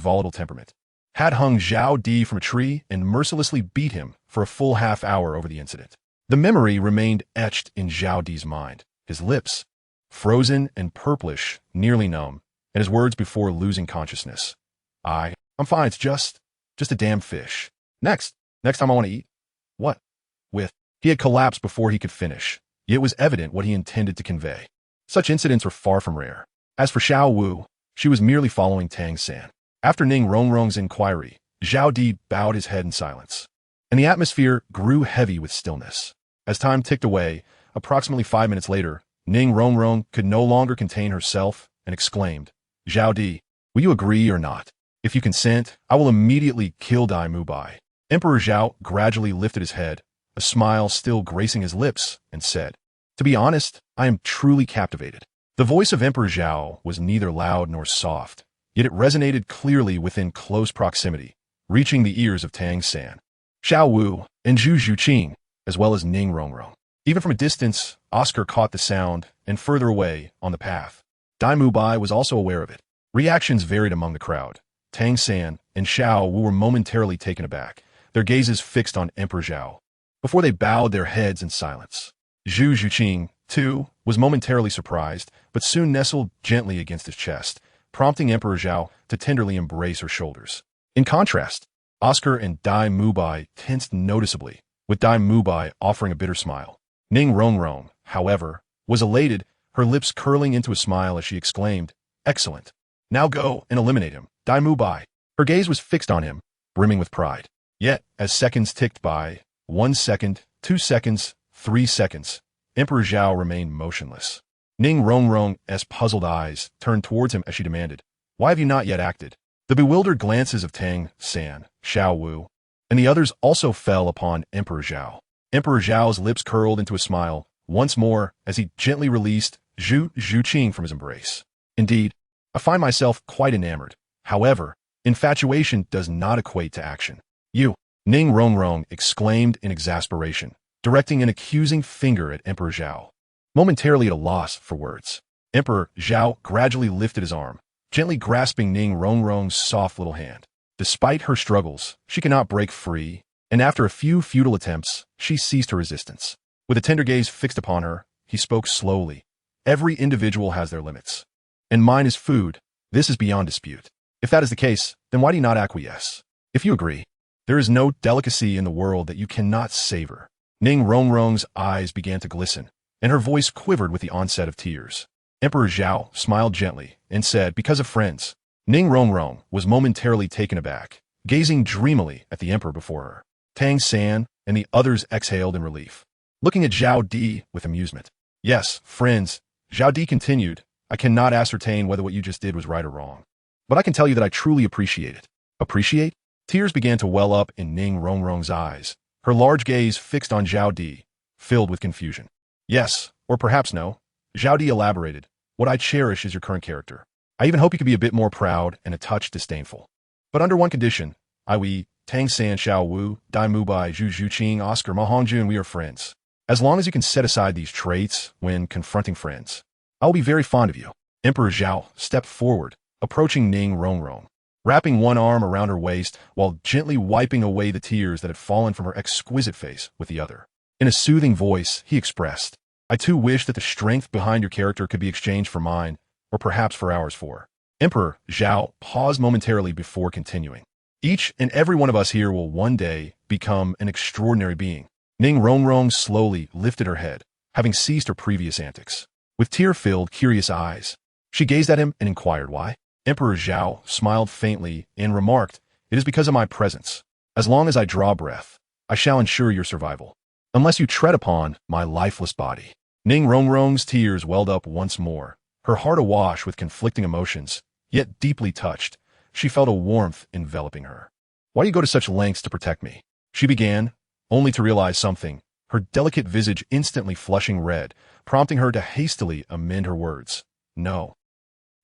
volatile temperament, had hung Zhao Di from a tree and mercilessly beat him for a full half-hour over the incident. The memory remained etched in Zhao Di's mind, his lips, frozen and purplish, nearly numb, and his words before losing consciousness. I'm fine, it's just a damn fish. Next time I want to eat. What? With. He had collapsed before he could finish, yet it was evident what he intended to convey. Such incidents were far from rare. As for Xiao Wu, she was merely following Tang San. After Ning Rongrong's inquiry, Zhao Di bowed his head in silence, and the atmosphere grew heavy with stillness. As time ticked away, approximately 5 minutes later, Ning Rongrong could no longer contain herself and exclaimed, "Zhao Di, will you agree or not? If you consent, I will immediately kill Dai Mubai." Emperor Zhao gradually lifted his head, a smile still gracing his lips, and said, "To be honest, I am truly captivated." The voice of Emperor Zhao was neither loud nor soft, yet it resonated clearly within close proximity, reaching the ears of Tang San, Xiao Wu, and Zhu Zhuqing, as well as Ning Rongrong. Even from a distance, Oscar caught the sound, and further away, on the path, Dai Mubai was also aware of it. Reactions varied among the crowd. Tang San and Xiao Wu were momentarily taken aback, their gazes fixed on Emperor Zhao, before they bowed their heads in silence. Zhu Zhuqing, too, was momentarily surprised, but soon nestled gently against his chest, prompting Emperor Zhao to tenderly embrace her shoulders. In contrast, Oscar and Dai Mubai tensed noticeably, with Dai Mubai offering a bitter smile. Ning Rongrong, however, was elated, her lips curling into a smile as she exclaimed, "Excellent. Now go and eliminate him. Dai Mu Bai. Her gaze was fixed on him, brimming with pride. Yet, as seconds ticked by, 1 second, 2 seconds, 3 seconds, Emperor Zhao remained motionless. Ning Rongrong's puzzled eyes turned towards him as she demanded, "Why have you not yet acted?" The bewildered glances of Tang San, Xiao Wu, and the others also fell upon Emperor Zhao. Emperor Zhao's lips curled into a smile once more as he gently released Zhu Zhuqing from his embrace. Indeed, I find myself quite enamored. However, infatuation does not equate to action. You, Ning Rongrong exclaimed in exasperation, directing an accusing finger at Emperor Zhao. Momentarily at a loss for words, Emperor Zhao gradually lifted his arm, gently grasping Ning Rongrong's soft little hand. Despite her struggles, she could not break free, and after a few futile attempts, she ceased her resistance. With a tender gaze fixed upon her, he spoke slowly. Every individual has their limits. And mine is food. This is beyond dispute. If that is the case, then why do you not acquiesce? If you agree, there is no delicacy in the world that you cannot savor. Ning Rongrong's eyes began to glisten, and her voice quivered with the onset of tears. Emperor Zhao smiled gently and said, "Because of friends." Ning Rongrong was momentarily taken aback, gazing dreamily at the emperor before her. Tang San and the others exhaled in relief, looking at Zhao Di with amusement. "Yes, friends," Zhao Di continued, "I cannot ascertain whether what you just did was right or wrong. But I can tell you that I truly appreciate it." Appreciate? Tears began to well up in Ning Rongrong's eyes, her large gaze fixed on Zhao Di, filled with confusion. "Yes, or perhaps no," Zhao Di elaborated. "What I cherish is your current character. I even hope you could be a bit more proud and a touch disdainful. But under one condition, I, Tang San, Xiao Wu, Dai Mu Bai, Zhu Zhuqing, Oscar, Ma Hongju, and we are friends. As long as you can set aside these traits when confronting friends, I will be very fond of you." Emperor Zhao stepped forward, approaching Ning Rongrong, wrapping one arm around her waist while gently wiping away the tears that had fallen from her exquisite face with the other. In a soothing voice, he expressed, "I too wish that the strength behind your character could be exchanged for mine, or perhaps for ours four." Emperor Zhao paused momentarily before continuing. "Each and every one of us here will one day become an extraordinary being." Ning Rongrong slowly lifted her head, having ceased her previous antics. With tear-filled, curious eyes, she gazed at him and inquired why. Emperor Zhao smiled faintly and remarked, "It is because of my presence. As long as I draw breath, I shall ensure your survival, unless you tread upon my lifeless body." Ning Rongrong's tears welled up once more, her heart awash with conflicting emotions, yet deeply touched. She felt a warmth enveloping her. "Why do you go to such lengths to protect me?" she began, only to realize something, her delicate visage instantly flushing red, prompting her to hastily amend her words. "No.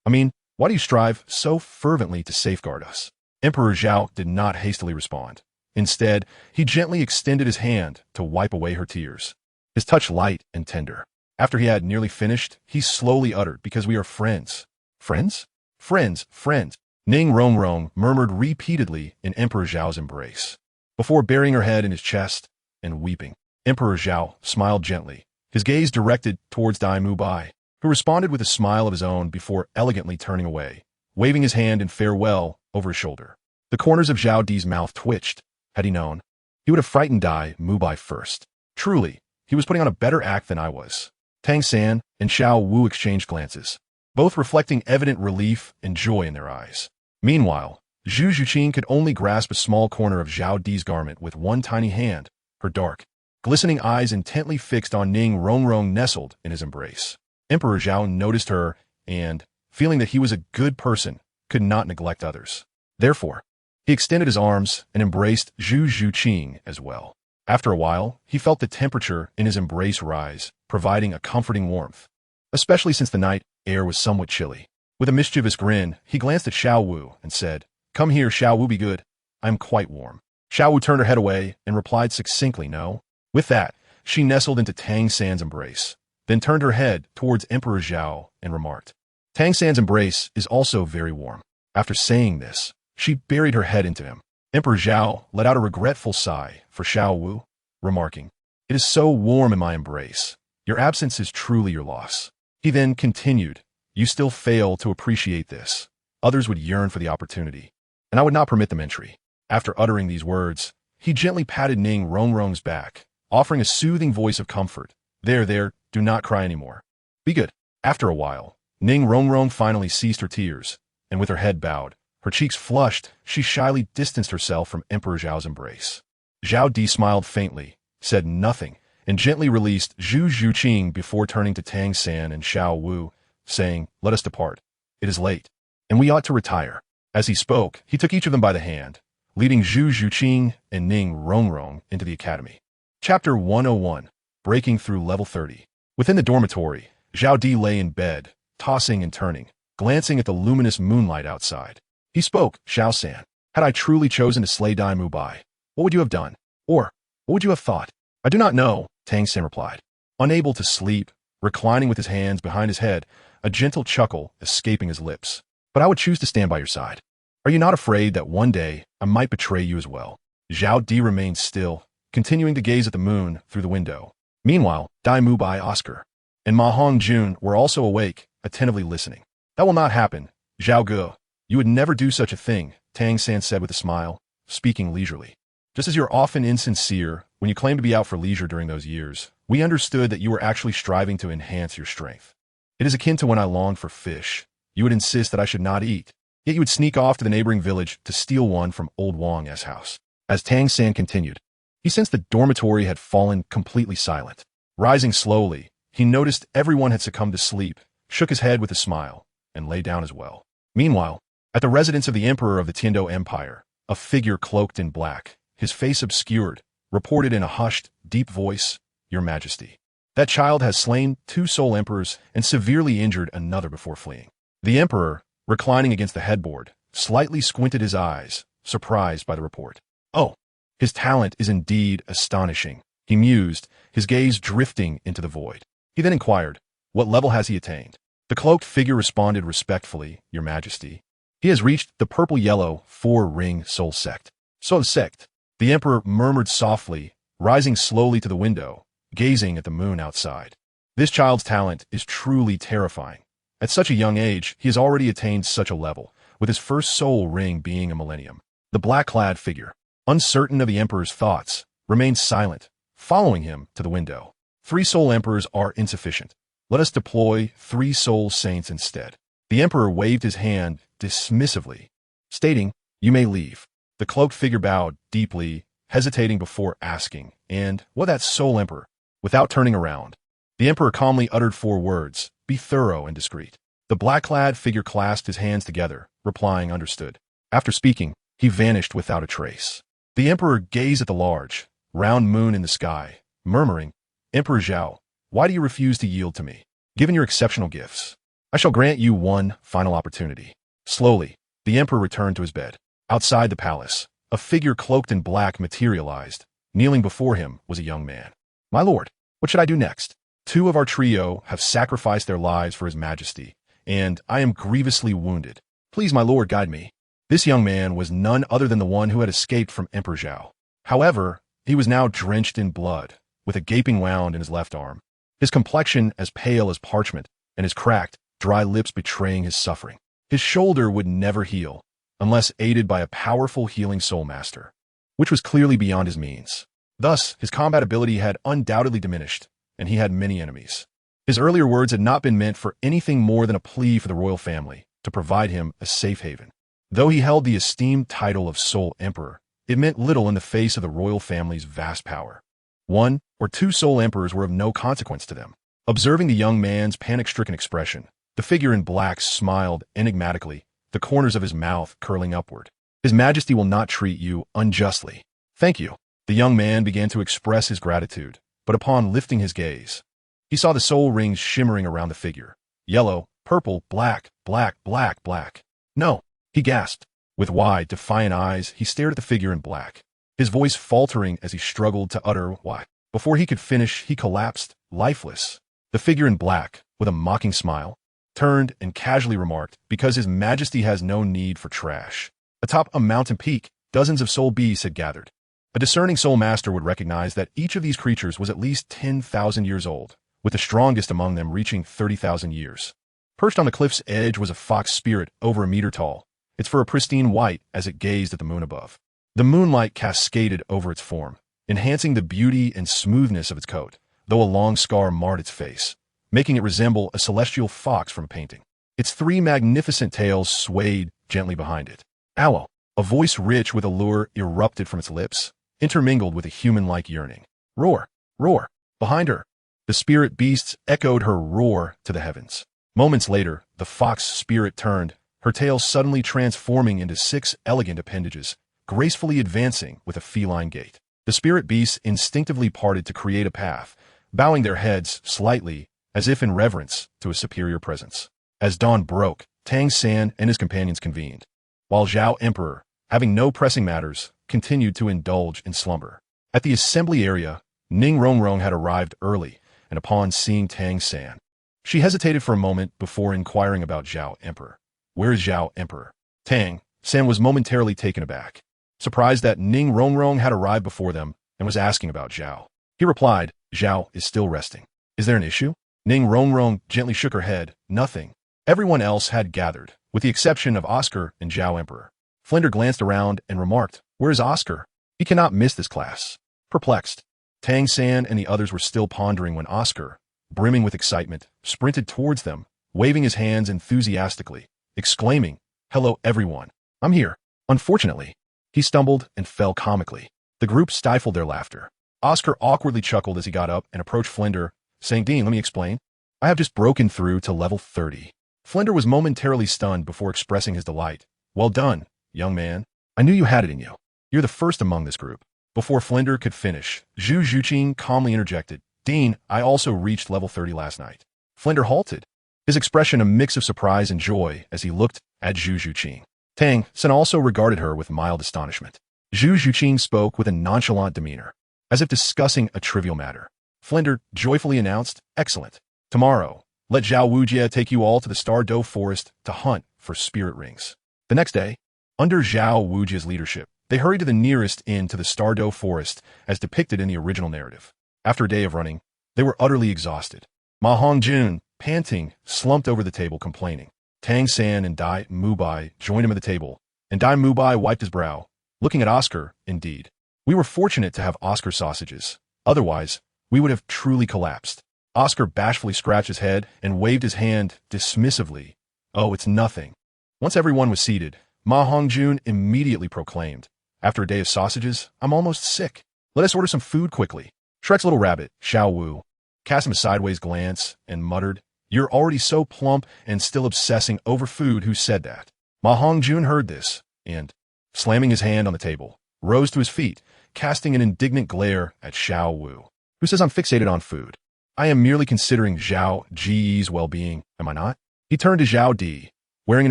I mean, why do you strive so fervently to safeguard us?" Emperor Zhao did not hastily respond. Instead, he gently extended his hand to wipe away her tears, his touch light and tender. After he had nearly finished, he slowly uttered, "Because we are friends." "Friends? Friends, friends." Ning Rongrong murmured repeatedly in Emperor Zhao's embrace, before burying her head in his chest and weeping. Emperor Zhao smiled gently, his gaze directed towards Dai Mu Bai, who responded with a smile of his own before elegantly turning away, waving his hand in farewell over his shoulder. The corners of Zhao Di's mouth twitched. Had he known, he would have frightened Dai Mu Bai first. Truly, he was putting on a better act than I was. Tang San and Xiao Wu exchanged glances, both reflecting evident relief and joy in their eyes. Meanwhile, Zhu Zhuqing could only grasp a small corner of Zhao Di's garment with one tiny hand, her dark, glistening eyes intently fixed on Ning Rongrong nestled in his embrace. Emperor Zhao noticed her and, feeling that he was a good person, could not neglect others. Therefore, he extended his arms and embraced Zhu Zhuqing as well. After a while, he felt the temperature in his embrace rise, providing a comforting warmth, especially since the night air was somewhat chilly. With a mischievous grin, he glanced at Xiao Wu and said, "Come here, Xiao Wu, be good. I am quite warm." Xiao Wu turned her head away and replied succinctly, "No." With that, she nestled into Tang San's embrace, then turned her head towards Emperor Zhao and remarked, "Tang San's embrace is also very warm." After saying this, she buried her head into him. Emperor Zhao let out a regretful sigh for Xiao Wu, remarking, "It is so warm in my embrace. Your absence is truly your loss." He then continued, "You still fail to appreciate this. Others would yearn for the opportunity, and I would not permit them entry." After uttering these words, he gently patted Ning Rongrong's back, offering a soothing voice of comfort. There, do not cry anymore. Be good." After a while, Ning Rongrong finally ceased her tears, and with her head bowed, her cheeks flushed, she shyly distanced herself from Emperor Zhao's embrace. Zhao Di smiled faintly, said nothing, and gently released Zhu Zhuqing before turning to Tang San and Xiao Wu, saying, "Let us depart. It is late, and we ought to retire." As he spoke, he took each of them by the hand, leading Zhu Zhuqing and Ning Rongrong into the academy. Chapter 101, Breaking Through Level 30. Within the dormitory, Zhao Di lay in bed, tossing and turning, glancing at the luminous moonlight outside. He spoke, "Xiao San, had I truly chosen to slay Dai Mu Bai, what would you have done? Or, what would you have thought?" "I do not know," Tang San replied. Unable to sleep, reclining with his hands behind his head, a gentle chuckle escaping his lips. "But I would choose to stand by your side. Are you not afraid that one day I might betray you as well?" Zhao Di remained still, continuing to gaze at the moon through the window. Meanwhile, Dai Mu Bai, Oscar, and Ma Hongjun were also awake, attentively listening. "That will not happen, Zhao Ge. You would never do such a thing," Tang San said with a smile, speaking leisurely. "Just as you're often insincere when you claim to be out for leisure during those years, we understood that you were actually striving to enhance your strength. It is akin to when I longed for fish. You would insist that I should not eat, yet you would sneak off to the neighboring village to steal one from old Wang's house." As Tang San continued, he sensed the dormitory had fallen completely silent. Rising slowly, he noticed everyone had succumbed to sleep, shook his head with a smile, and lay down as well. Meanwhile, at the residence of the Emperor of the Tiando Empire, a figure cloaked in black, his face obscured, reported in a hushed, deep voice, "Your Majesty, that child has slain 2 Soul Emperors and severely injured another before fleeing." The Emperor, reclining against the headboard, slightly squinted his eyes, surprised by the report. "Oh, his talent is indeed astonishing," he mused, his gaze drifting into the void. He then inquired, "What level has he attained?" The cloaked figure responded respectfully, "Your Majesty, he has reached the purple-yellow 4-ring soul sect." "Soul sect," the Emperor murmured softly, rising slowly to the window, gazing at the moon outside. "This child's talent is truly terrifying. At such a young age, he has already attained such a level, with his first soul ring being a millennium." The black-clad figure, uncertain of the Emperor's thoughts, remained silent, following him to the window. 3 Soul Emperors are insufficient. Let us deploy 3 Soul Saints instead." The Emperor waved his hand dismissively, stating, "You may leave." The cloaked figure bowed deeply, hesitating before asking, "And what that Soul Emperor?" Without turning around, the Emperor calmly uttered 4 words, "Be thorough and discreet." The black-clad figure clasped his hands together, replying, "Understood." After speaking, he vanished without a trace. The Emperor gazed at the large, round moon in the sky, murmuring, "Emperor Zhao, why do you refuse to yield to me? Given your exceptional gifts, I shall grant you one final opportunity." Slowly, the Emperor returned to his bed. Outside the palace, a figure cloaked in black materialized. Kneeling before him was a young man. "My lord, what should I do next? 2 of our trio have sacrificed their lives for His Majesty, and I am grievously wounded. Please, my lord, guide me." This young man was none other than the one who had escaped from Emperor Zhao. However, he was now drenched in blood, with a gaping wound in his left arm, his complexion as pale as parchment, and his cracked, dry lips betraying his suffering. His shoulder would never heal, unless aided by a powerful healing soul master, which was clearly beyond his means. Thus, his combat ability had undoubtedly diminished, and he had many enemies. His earlier words had not been meant for anything more than a plea for the royal family to provide him a safe haven. Though he held the esteemed title of Soul Emperor, it meant little in the face of the royal family's vast power. 1 or 2 Soul Emperors were of no consequence to them. Observing the young man's panic-stricken expression, the figure in black smiled enigmatically, the corners of his mouth curling upward. "His Majesty will not treat you unjustly." "Thank you." The young man began to express his gratitude, but upon lifting his gaze, he saw the soul rings shimmering around the figure. Yellow, purple, black, black, black, black. "No," he gasped. With wide, defiant eyes, he stared at the figure in black, his voice faltering as he struggled to utter "Why?" Before he could finish, he collapsed, lifeless. The figure in black, with a mocking smile, turned and casually remarked, "Because His Majesty has no need for trash." Atop a mountain peak, dozens of soul beasts had gathered. A discerning soul master would recognize that each of these creatures was at least 10,000 years old, with the strongest among them reaching 30,000 years. Perched on the cliff's edge was a fox spirit over a meter tall, its fur pristine white as it gazed at the moon above. The moonlight cascaded over its form, enhancing the beauty and smoothness of its coat, though a long scar marred its face, making it resemble a celestial fox from a painting. Its three magnificent tails swayed gently behind it. Owl, a voice rich with allure erupted from its lips, intermingled with a human-like yearning. Roar, roar, behind her. The spirit beasts echoed her roar to the heavens. Moments later, the fox spirit turned, her tail suddenly transforming into 6 elegant appendages, gracefully advancing with a feline gait. The spirit beasts instinctively parted to create a path, bowing their heads slightly, as if in reverence to a superior presence. As dawn broke, Tang San and his companions convened, while Zhao Emperor, having no pressing matters, continued to indulge in slumber. At the assembly area, Ning Rongrong had arrived early, and upon seeing Tang San, she hesitated for a moment before inquiring about Zhao Emperor. Where is Zhao Emperor? Tang San was momentarily taken aback, surprised that Ning Rongrong had arrived before them and was asking about Zhao. He replied, Zhao is still resting. Is there an issue? Ning Rongrong gently shook her head. Nothing. Everyone else had gathered, with the exception of Oscar and Zhao Emperor. Flinder glanced around and remarked, where is Oscar? He cannot miss this class. Perplexed, Tang San and the others were still pondering when Oscar, brimming with excitement, sprinted towards them, waving his hands enthusiastically, exclaiming, hello everyone, I'm here. Unfortunately, he stumbled and fell comically. The group stifled their laughter. Oscar awkwardly chuckled as he got up and approached Flinder, saying, Dean, let me explain. I have just broken through to level 30. Flinder was momentarily stunned before expressing his delight. Well done, young man. I knew you had it in you. You're the first among this group. Before Flinder could finish, Zhu Zhuqing calmly interjected, Dean, I also reached level 30 last night. Flinder halted, his expression a mix of surprise and joy as he looked at Zhu Zhuqing. Tang San also regarded her with mild astonishment. Zhu Zhuqing spoke with a nonchalant demeanor, as if discussing a trivial matter. Flinder joyfully announced, excellent. Tomorrow, let Zhao Wujie take you all to the Douluo forest to hunt for spirit rings. The next day, under Zhao Wujie's leadership, they hurried to the nearest inn to the Douluo forest as depicted in the original narrative. After a day of running, they were utterly exhausted. Ma Hongjun, panting, slumped over the table complaining. Tang San and Dai Mubai joined him at the table, and Dai Mubai wiped his brow, looking at Oscar, indeed. We were fortunate to have Oscar sausages. Otherwise, we would have truly collapsed. Oscar bashfully scratched his head and waved his hand dismissively. Oh, it's nothing. Once everyone was seated, Ma Hongjun immediately proclaimed, after a day of sausages, I'm almost sick. Let us order some food quickly. Shrek's little rabbit, Xiao Wu, cast him a sideways glance and muttered, You're already so plump and still obsessing over food. Who said that? Ma Hongjun heard this, and, slamming his hand on the table, rose to his feet, casting an indignant glare at Xiao Wu, who says I'm fixated on food. I am merely considering Zhao Ji's well-being, am I not? He turned to Zhao Di, wearing an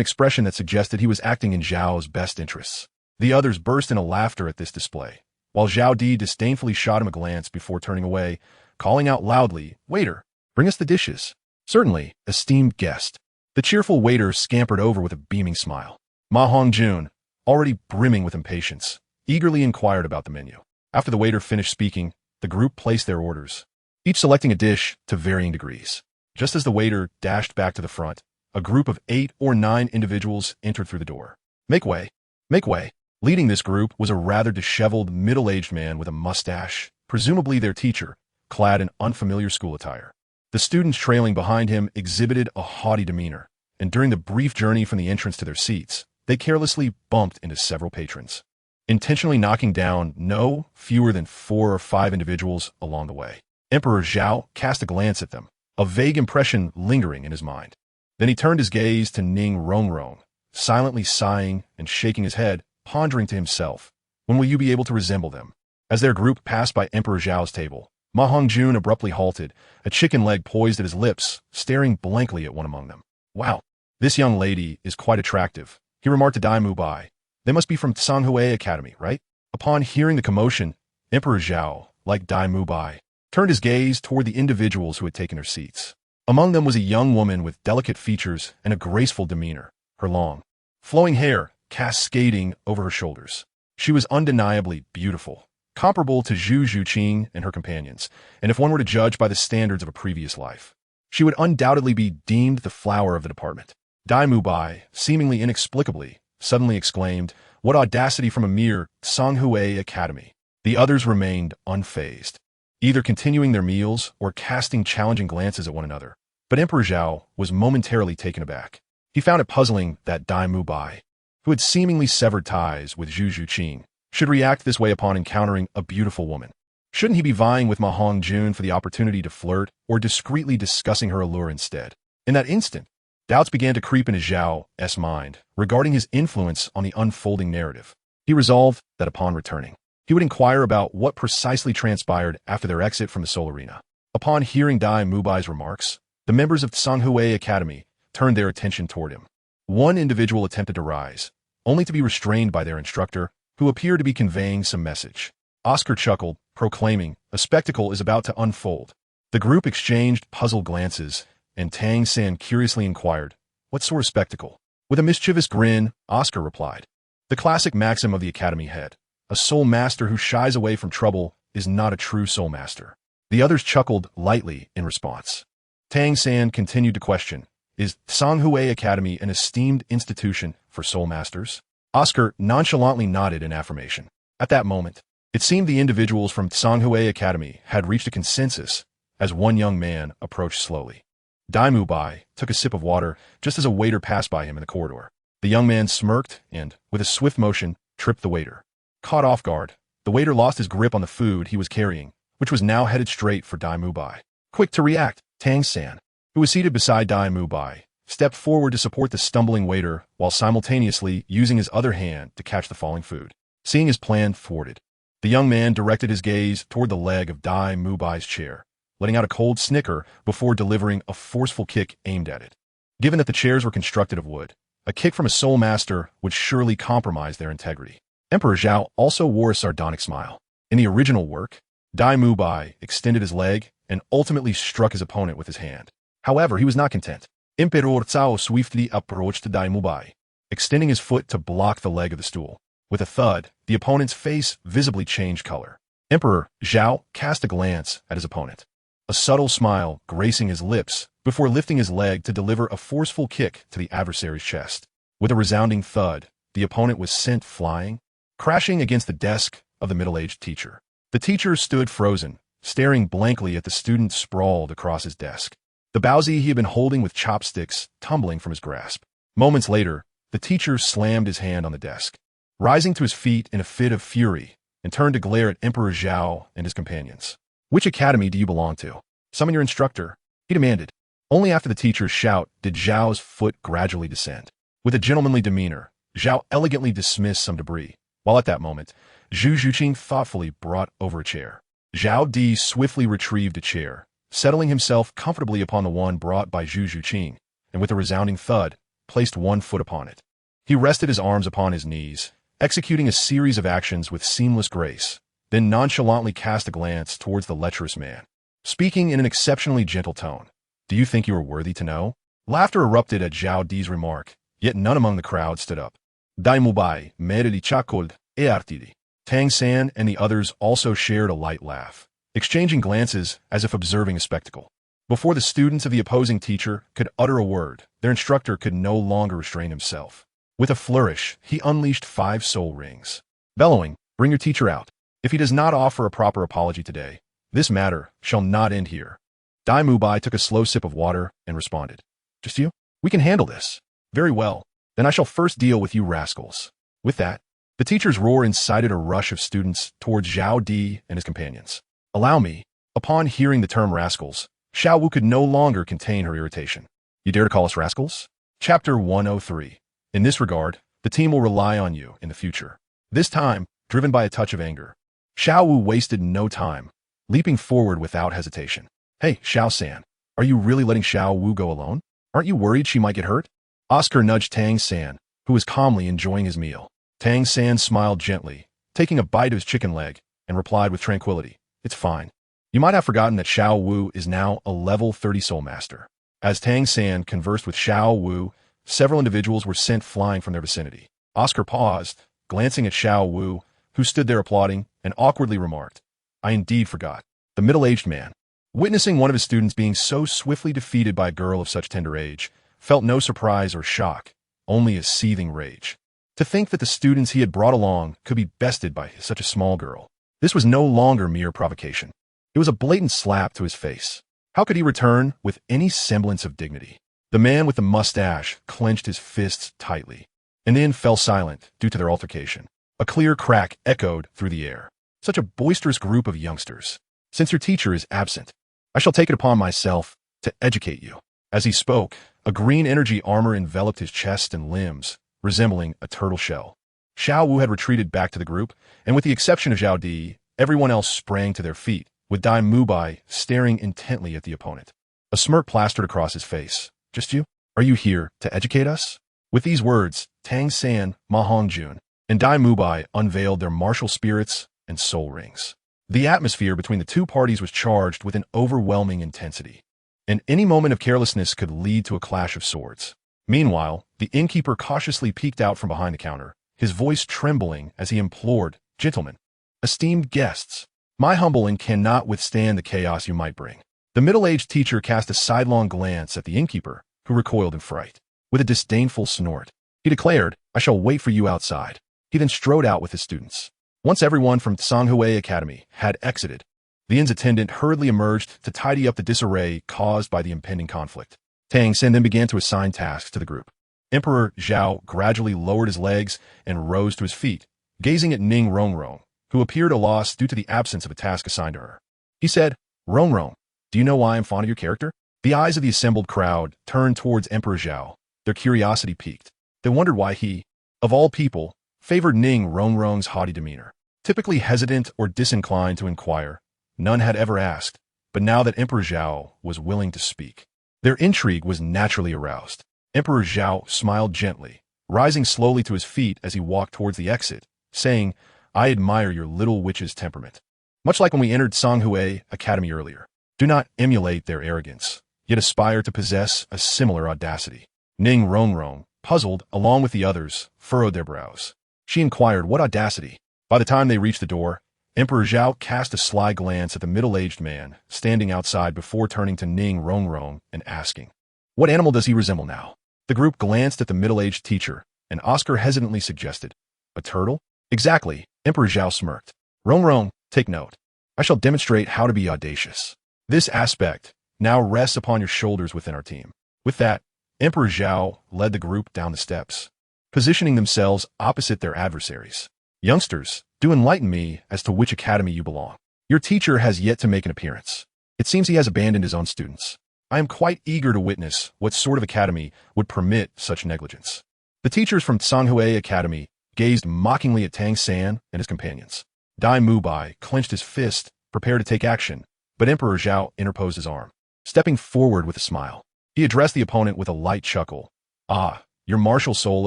expression that suggested he was acting in Zhao's best interests. The others burst into laughter at this display, while Zhao Di disdainfully shot him a glance before turning away, calling out loudly, Waiter, bring us the dishes. Certainly, esteemed guest. The cheerful waiter scampered over with a beaming smile. Ma Hongjun, already brimming with impatience, eagerly inquired about the menu. After the waiter finished speaking, the group placed their orders, each selecting a dish to varying degrees. Just as the waiter dashed back to the front, a group of 8 or 9 individuals entered through the door. Make way. Make way. Leading this group was a rather disheveled, middle-aged man with a mustache, presumably their teacher, clad in unfamiliar school attire. The students trailing behind him exhibited a haughty demeanor, and during the brief journey from the entrance to their seats, they carelessly bumped into several patrons, intentionally knocking down no fewer than 4 or 5 individuals along the way. Emperor Zhao cast a glance at them, a vague impression lingering in his mind. Then he turned his gaze to Ning Rongrong, silently sighing and shaking his head, pondering to himself, when will you be able to resemble them? As their group passed by Emperor Zhao's table, Ma Hongjun abruptly halted, a chicken leg poised at his lips, staring blankly at one among them. Wow, this young lady is quite attractive, he remarked to Dai Mubai. They must be from Tsanghui Academy, right? Upon hearing the commotion, Emperor Zhao, like Dai Mubai, turned his gaze toward the individuals who had taken their seats. Among them was a young woman with delicate features and a graceful demeanor, her long, flowing hair cascading over her shoulders. She was undeniably beautiful, comparable to Zhu Zhuqing and her companions, and if one were to judge by the standards of a previous life, she would undoubtedly be deemed the flower of the department. Dai Mubai, seemingly inexplicably, suddenly exclaimed, What audacity from a mere Tsanghui Academy! The others remained unfazed, either continuing their meals or casting challenging glances at one another. But Emperor Zhao was momentarily taken aback. He found it puzzling that Dai Mubai, who had seemingly severed ties with Zhu Juqing, should react this way upon encountering a beautiful woman. Shouldn't he be vying with Ma Hongjun for the opportunity to flirt or discreetly discussing her allure instead? In that instant, doubts began to creep into Zhao's mind regarding his influence on the unfolding narrative. He resolved that upon returning, he would inquire about what precisely transpired after their exit from the Soul Arena. Upon hearing Dai Mubai's remarks, the members of Songhui Academy turned their attention toward him. One individual attempted to rise, only to be restrained by their instructor, who appeared to be conveying some message. Oscar chuckled, proclaiming, "A spectacle is about to unfold." The group exchanged puzzled glances, and Tang San curiously inquired, "What sort of spectacle?" With a mischievous grin, Oscar replied, "The classic maxim of the Academy head, a soul master who shies away from trouble is not a true soul master." The others chuckled lightly in response. Tang San continued to question, "Is Songhui Academy an esteemed institution for soul masters?" Oscar nonchalantly nodded in affirmation. At that moment, it seemed the individuals from Songhui Academy had reached a consensus as one young man approached slowly. Dai Mubai took a sip of water just as a waiter passed by him in the corridor. The young man smirked and, with a swift motion, tripped the waiter. Caught off guard, the waiter lost his grip on the food he was carrying, which was now headed straight for Dai Mubai. Quick to react, Tang San, who was seated beside Dai Mubai, stepped forward to support the stumbling waiter while simultaneously using his other hand to catch the falling food. Seeing his plan thwarted, the young man directed his gaze toward the leg of Dai Mubai's chair, letting out a cold snicker before delivering a forceful kick aimed at it. Given that the chairs were constructed of wood, a kick from a soul master would surely compromise their integrity. Emperor Zhao also wore a sardonic smile. In the original work, Dai Mubai extended his leg and ultimately struck his opponent with his hand. However, he was not content. Emperor Zhao swiftly approached Dai Mubai, extending his foot to block the leg of the stool. With a thud, the opponent's face visibly changed color. Emperor Zhao cast a glance at his opponent, a subtle smile gracing his lips before lifting his leg to deliver a forceful kick to the adversary's chest. With a resounding thud, the opponent was sent flying, crashing against the desk of the middle-aged teacher. The teacher stood frozen, staring blankly at the student sprawled across his desk, the baozi he had been holding with chopsticks tumbling from his grasp. Moments later, the teacher slammed his hand on the desk, rising to his feet in a fit of fury, and turned to glare at Emperor Zhao and his companions. "Which academy do you belong to? Summon your instructor," he demanded. Only after the teacher's shout did Zhao's foot gradually descend. With a gentlemanly demeanor, Zhao elegantly dismissed some debris, while at that moment, Zhu Juqing thoughtfully brought over a chair. Zhao Di swiftly retrieved a chair, settling himself comfortably upon the one brought by Zhu Juqing, and with a resounding thud, placed one foot upon it. He rested his arms upon his knees, executing a series of actions with seamless grace, then nonchalantly cast a glance towards the lecherous man, speaking in an exceptionally gentle tone. "Do you think you are worthy to know?" Laughter erupted at Zhao Di's remark, yet none among the crowd stood up. Dai Mubai merely chuckled, "Artidi." Tang San and the others also shared a light laugh, exchanging glances as if observing a spectacle. Before the students of the opposing teacher could utter a word, their instructor could no longer restrain himself. With a flourish, he unleashed 5 soul rings. Bellowing, "Bring your teacher out. If he does not offer a proper apology today, this matter shall not end here." Dai Mubai took a slow sip of water and responded, "Just you? We can handle this." "Very well. Then I shall first deal with you rascals." With that, the teacher's roar incited a rush of students towards Zhao Di and his companions. "Allow me." Upon hearing the term rascals, Xiao Wu could no longer contain her irritation. "You dare to call us rascals?" Chapter 103. In this regard, the team will rely on you in the future. This time, driven by a touch of anger, Xiao Wu wasted no time, leaping forward without hesitation. "Hey, Xiao San, are you really letting Xiao Wu go alone? Aren't you worried she might get hurt?" Oscar nudged Tang San, who was calmly enjoying his meal. Tang San smiled gently, taking a bite of his chicken leg, and replied with tranquility, "It's fine. You might have forgotten that Xiao Wu is now a level 30 soul master." As Tang San conversed with Xiao Wu, several individuals were sent flying from their vicinity. Oscar paused, glancing at Xiao Wu, who stood there applauding, and awkwardly remarked, "I indeed forgot." The middle-aged man, witnessing one of his students being so swiftly defeated by a girl of such tender age, felt no surprise or shock, only a seething rage. To think that the students he had brought along could be bested by such a small girl. This was no longer mere provocation. It was a blatant slap to his face. How could he return with any semblance of dignity? The man with the mustache clenched his fists tightly, and then fell silent due to their altercation. A clear crack echoed through the air. Such a boisterous group of youngsters. Since your teacher is absent, I shall take it upon myself to educate you. As he spoke, a green energy armor enveloped his chest and limbs, resembling a turtle shell. Xiao Wu had retreated back to the group, and with the exception of Zhao Di, everyone else sprang to their feet, with Dai Mubai staring intently at the opponent. A smirk plastered across his face. Just you? Are you here to educate us? With these words, Tang San, Ma Hongjun, and Dai Mubai unveiled their martial spirits and soul rings. The atmosphere between the two parties was charged with an overwhelming intensity, and any moment of carelessness could lead to a clash of swords. Meanwhile, the innkeeper cautiously peeked out from behind the counter, his voice trembling as he implored, "Gentlemen, esteemed guests, my humble and cannot withstand the chaos you might bring." The middle-aged teacher cast a sidelong glance at the innkeeper, who recoiled in fright. With a disdainful snort, he declared, "I shall wait for you outside." He then strode out with his students. Once everyone from Tsanghui Academy had exited, the inn's attendant hurriedly emerged to tidy up the disarray caused by the impending conflict. Tang Sen then began to assign tasks to the group. Emperor Zhao gradually lowered his legs and rose to his feet, gazing at Ning Rongrong, who appeared at a loss due to the absence of a task assigned to her. He said, "Rongrong, do you know why I'm fond of your character?" The eyes of the assembled crowd turned towards Emperor Zhao, their curiosity piqued. They wondered why he, of all people, favored Ning Rongrong's haughty demeanor. Typically hesitant or disinclined to inquire, none had ever asked, but now that Emperor Zhao was willing to speak, their intrigue was naturally aroused. Emperor Zhao smiled gently, rising slowly to his feet as he walked towards the exit, saying, "I admire your little witch's temperament. Much like when we entered Tsanghui Academy earlier. Do not emulate their arrogance, yet aspire to possess a similar audacity." Ning Rongrong, puzzled along with the others, furrowed their brows. She inquired, "What audacity?" By the time they reached the door, Emperor Zhao cast a sly glance at the middle-aged man standing outside before turning to Ning Rongrong and asking, "What animal does he resemble now?" The group glanced at the middle-aged teacher, and Oscar hesitantly suggested, "A turtle?" "Exactly," Emperor Zhao smirked. "Rongrong, take note. I shall demonstrate how to be audacious. This aspect now rests upon your shoulders within our team." With that, Emperor Zhao led the group down the steps, positioning themselves opposite their adversaries. "Youngsters, do enlighten me as to which academy you belong. Your teacher has yet to make an appearance. It seems he has abandoned his own students. I am quite eager to witness what sort of academy would permit such negligence." The teachers from Tsanghui Academy gazed mockingly at Tang San and his companions. Dai Mubai clenched his fist, prepared to take action, but Emperor Zhao interposed his arm. Stepping forward with a smile, he addressed the opponent with a light chuckle. "Ah, your martial soul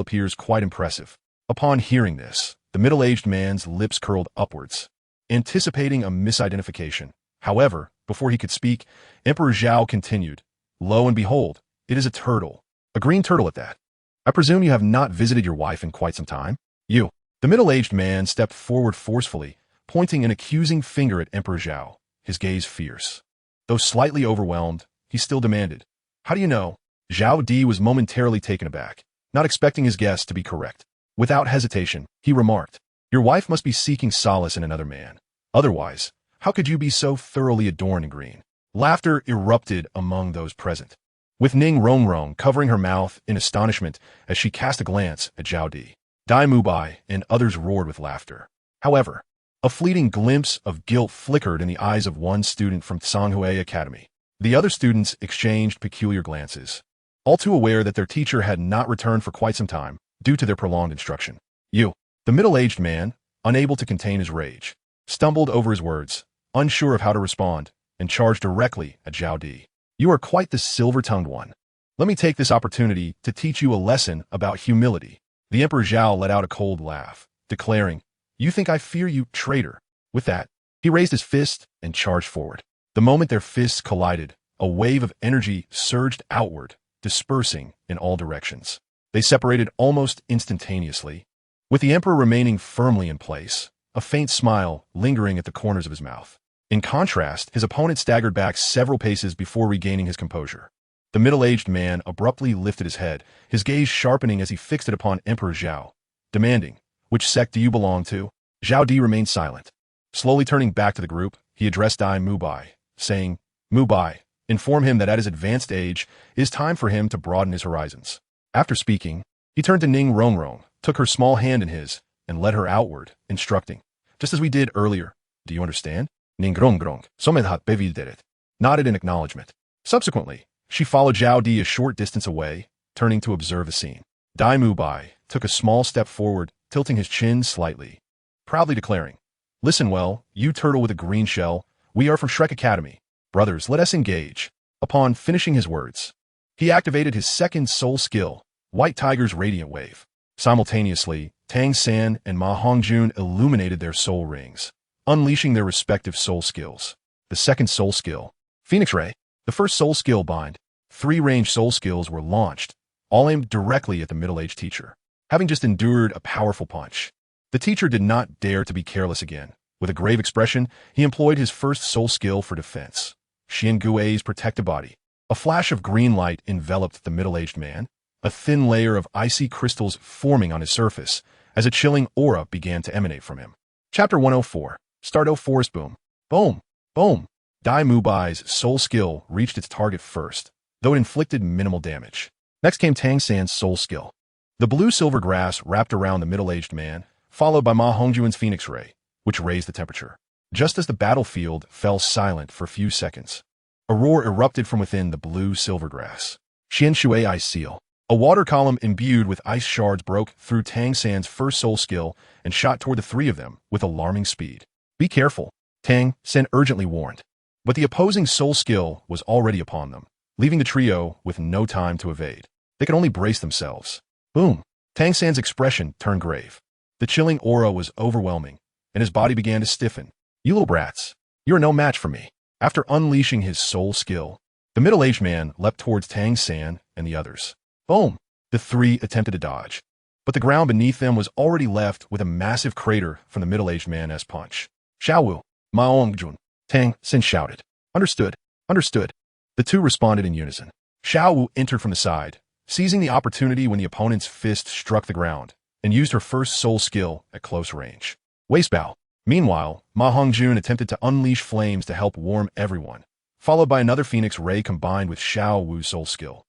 appears quite impressive." Upon hearing this, the middle-aged man's lips curled upwards, anticipating a misidentification. However, before he could speak, Emperor Zhao continued, "Lo and behold, it is a turtle. A green turtle at that. I presume you have not visited your wife in quite some time?" "You." The middle-aged man stepped forward forcefully, pointing an accusing finger at Emperor Zhao, his gaze fierce. Though slightly overwhelmed, he still demanded, "How do you know?" Zhao Di was momentarily taken aback, not expecting his guess to be correct. Without hesitation, he remarked, "Your wife must be seeking solace in another man. Otherwise, how could you be so thoroughly adorned in green?" Laughter erupted among those present, with Ning Rongrong covering her mouth in astonishment as she cast a glance at Zhao Di. Dai Mubai and others roared with laughter. However, a fleeting glimpse of guilt flickered in the eyes of one student from Tsanghui Academy. The other students exchanged peculiar glances, all too aware that their teacher had not returned for quite some time, due to their prolonged instruction. "You." The middle-aged man, unable to contain his rage, stumbled over his words, unsure of how to respond, and charged directly at Zhao Di. "You are quite the silver-tongued one. Let me take this opportunity to teach you a lesson about humility." The Emperor Zhao let out a cold laugh, declaring, "You think I fear you, traitor." With that, he raised his fist and charged forward. The moment their fists collided, a wave of energy surged outward, dispersing in all directions. They separated almost instantaneously, with the emperor remaining firmly in place, a faint smile lingering at the corners of his mouth. In contrast, his opponent staggered back several paces before regaining his composure. The middle-aged man abruptly lifted his head, his gaze sharpening as he fixed it upon Emperor Zhao, demanding, "Which sect do you belong to?" Zhao Di remained silent. Slowly turning back to the group, he addressed Dai Mubai, saying, "Mubai, Inform him that at his advanced age, it is time for him to broaden his horizons. After speaking, he turned to Ning Rongrong, took her small hand in his, and led her outward, instructing. Just as we did earlier. Do you understand? Ning Rongrong, somedhat bevilderet, nodded in acknowledgement. Subsequently, she followed Zhao Di a short distance away, turning to observe the scene. Dai Mubai took a small step forward, tilting his chin slightly, proudly declaring, Listen well, you turtle with a green shell, we are from Shrek Academy. Brothers, let us engage. Upon finishing his words, he activated his second soul skill, White Tiger's Radiant Wave. Simultaneously, Tang San and Ma Hongjun illuminated their soul rings, unleashing their respective soul skills. The second soul skill, Phoenix Ray. The first soul skill bind. 3 range soul skills were launched, all aimed directly at the middle-aged teacher. Having just endured a powerful punch, the teacher did not dare to be careless again. With a grave expression, he employed his first soul skill for defense. Xian Gui's protective body. A flash of green light enveloped the middle-aged man, a thin layer of icy crystals forming on his surface as a chilling aura began to emanate from him. Chapter 104. Stardo Forest Boom. Boom. Boom. Dai Mubai's soul skill reached its target first, though it inflicted minimal damage. Next came Tang San's soul skill. The blue-silver grass wrapped around the middle-aged man, followed by Ma Hongjun's Phoenix Ray, which raised the temperature. Just as the battlefield fell silent for a few seconds, a roar erupted from within the blue-silver grass. Xian Shui Ice Seal. A water column imbued with ice shards broke through Tang San's first soul skill and shot toward the 3 of them with alarming speed. Be careful, Tang San urgently warned. But the opposing soul skill was already upon them, leaving the trio with no time to evade. They could only brace themselves. Boom! Tang San's expression turned grave. The chilling aura was overwhelming, and his body began to stiffen. You little brats, you are no match for me. After unleashing his soul skill, the middle-aged man leapt towards Tang San and the others. Boom! The 3 attempted to dodge, but the ground beneath them was already left with a massive crater from the middle-aged man's punch. Xiao Wu, Ma Hongjun, Tang San shouted. Understood. Understood. The 2 responded in unison. Xiao Wu entered from the side, seizing the opportunity when the opponent's fist struck the ground, and used her first soul skill at close range. Waist bow. Meanwhile, Ma Hongjun attempted to unleash flames to help warm everyone, followed by another Phoenix Ray combined with Xiao Wu's soul skill.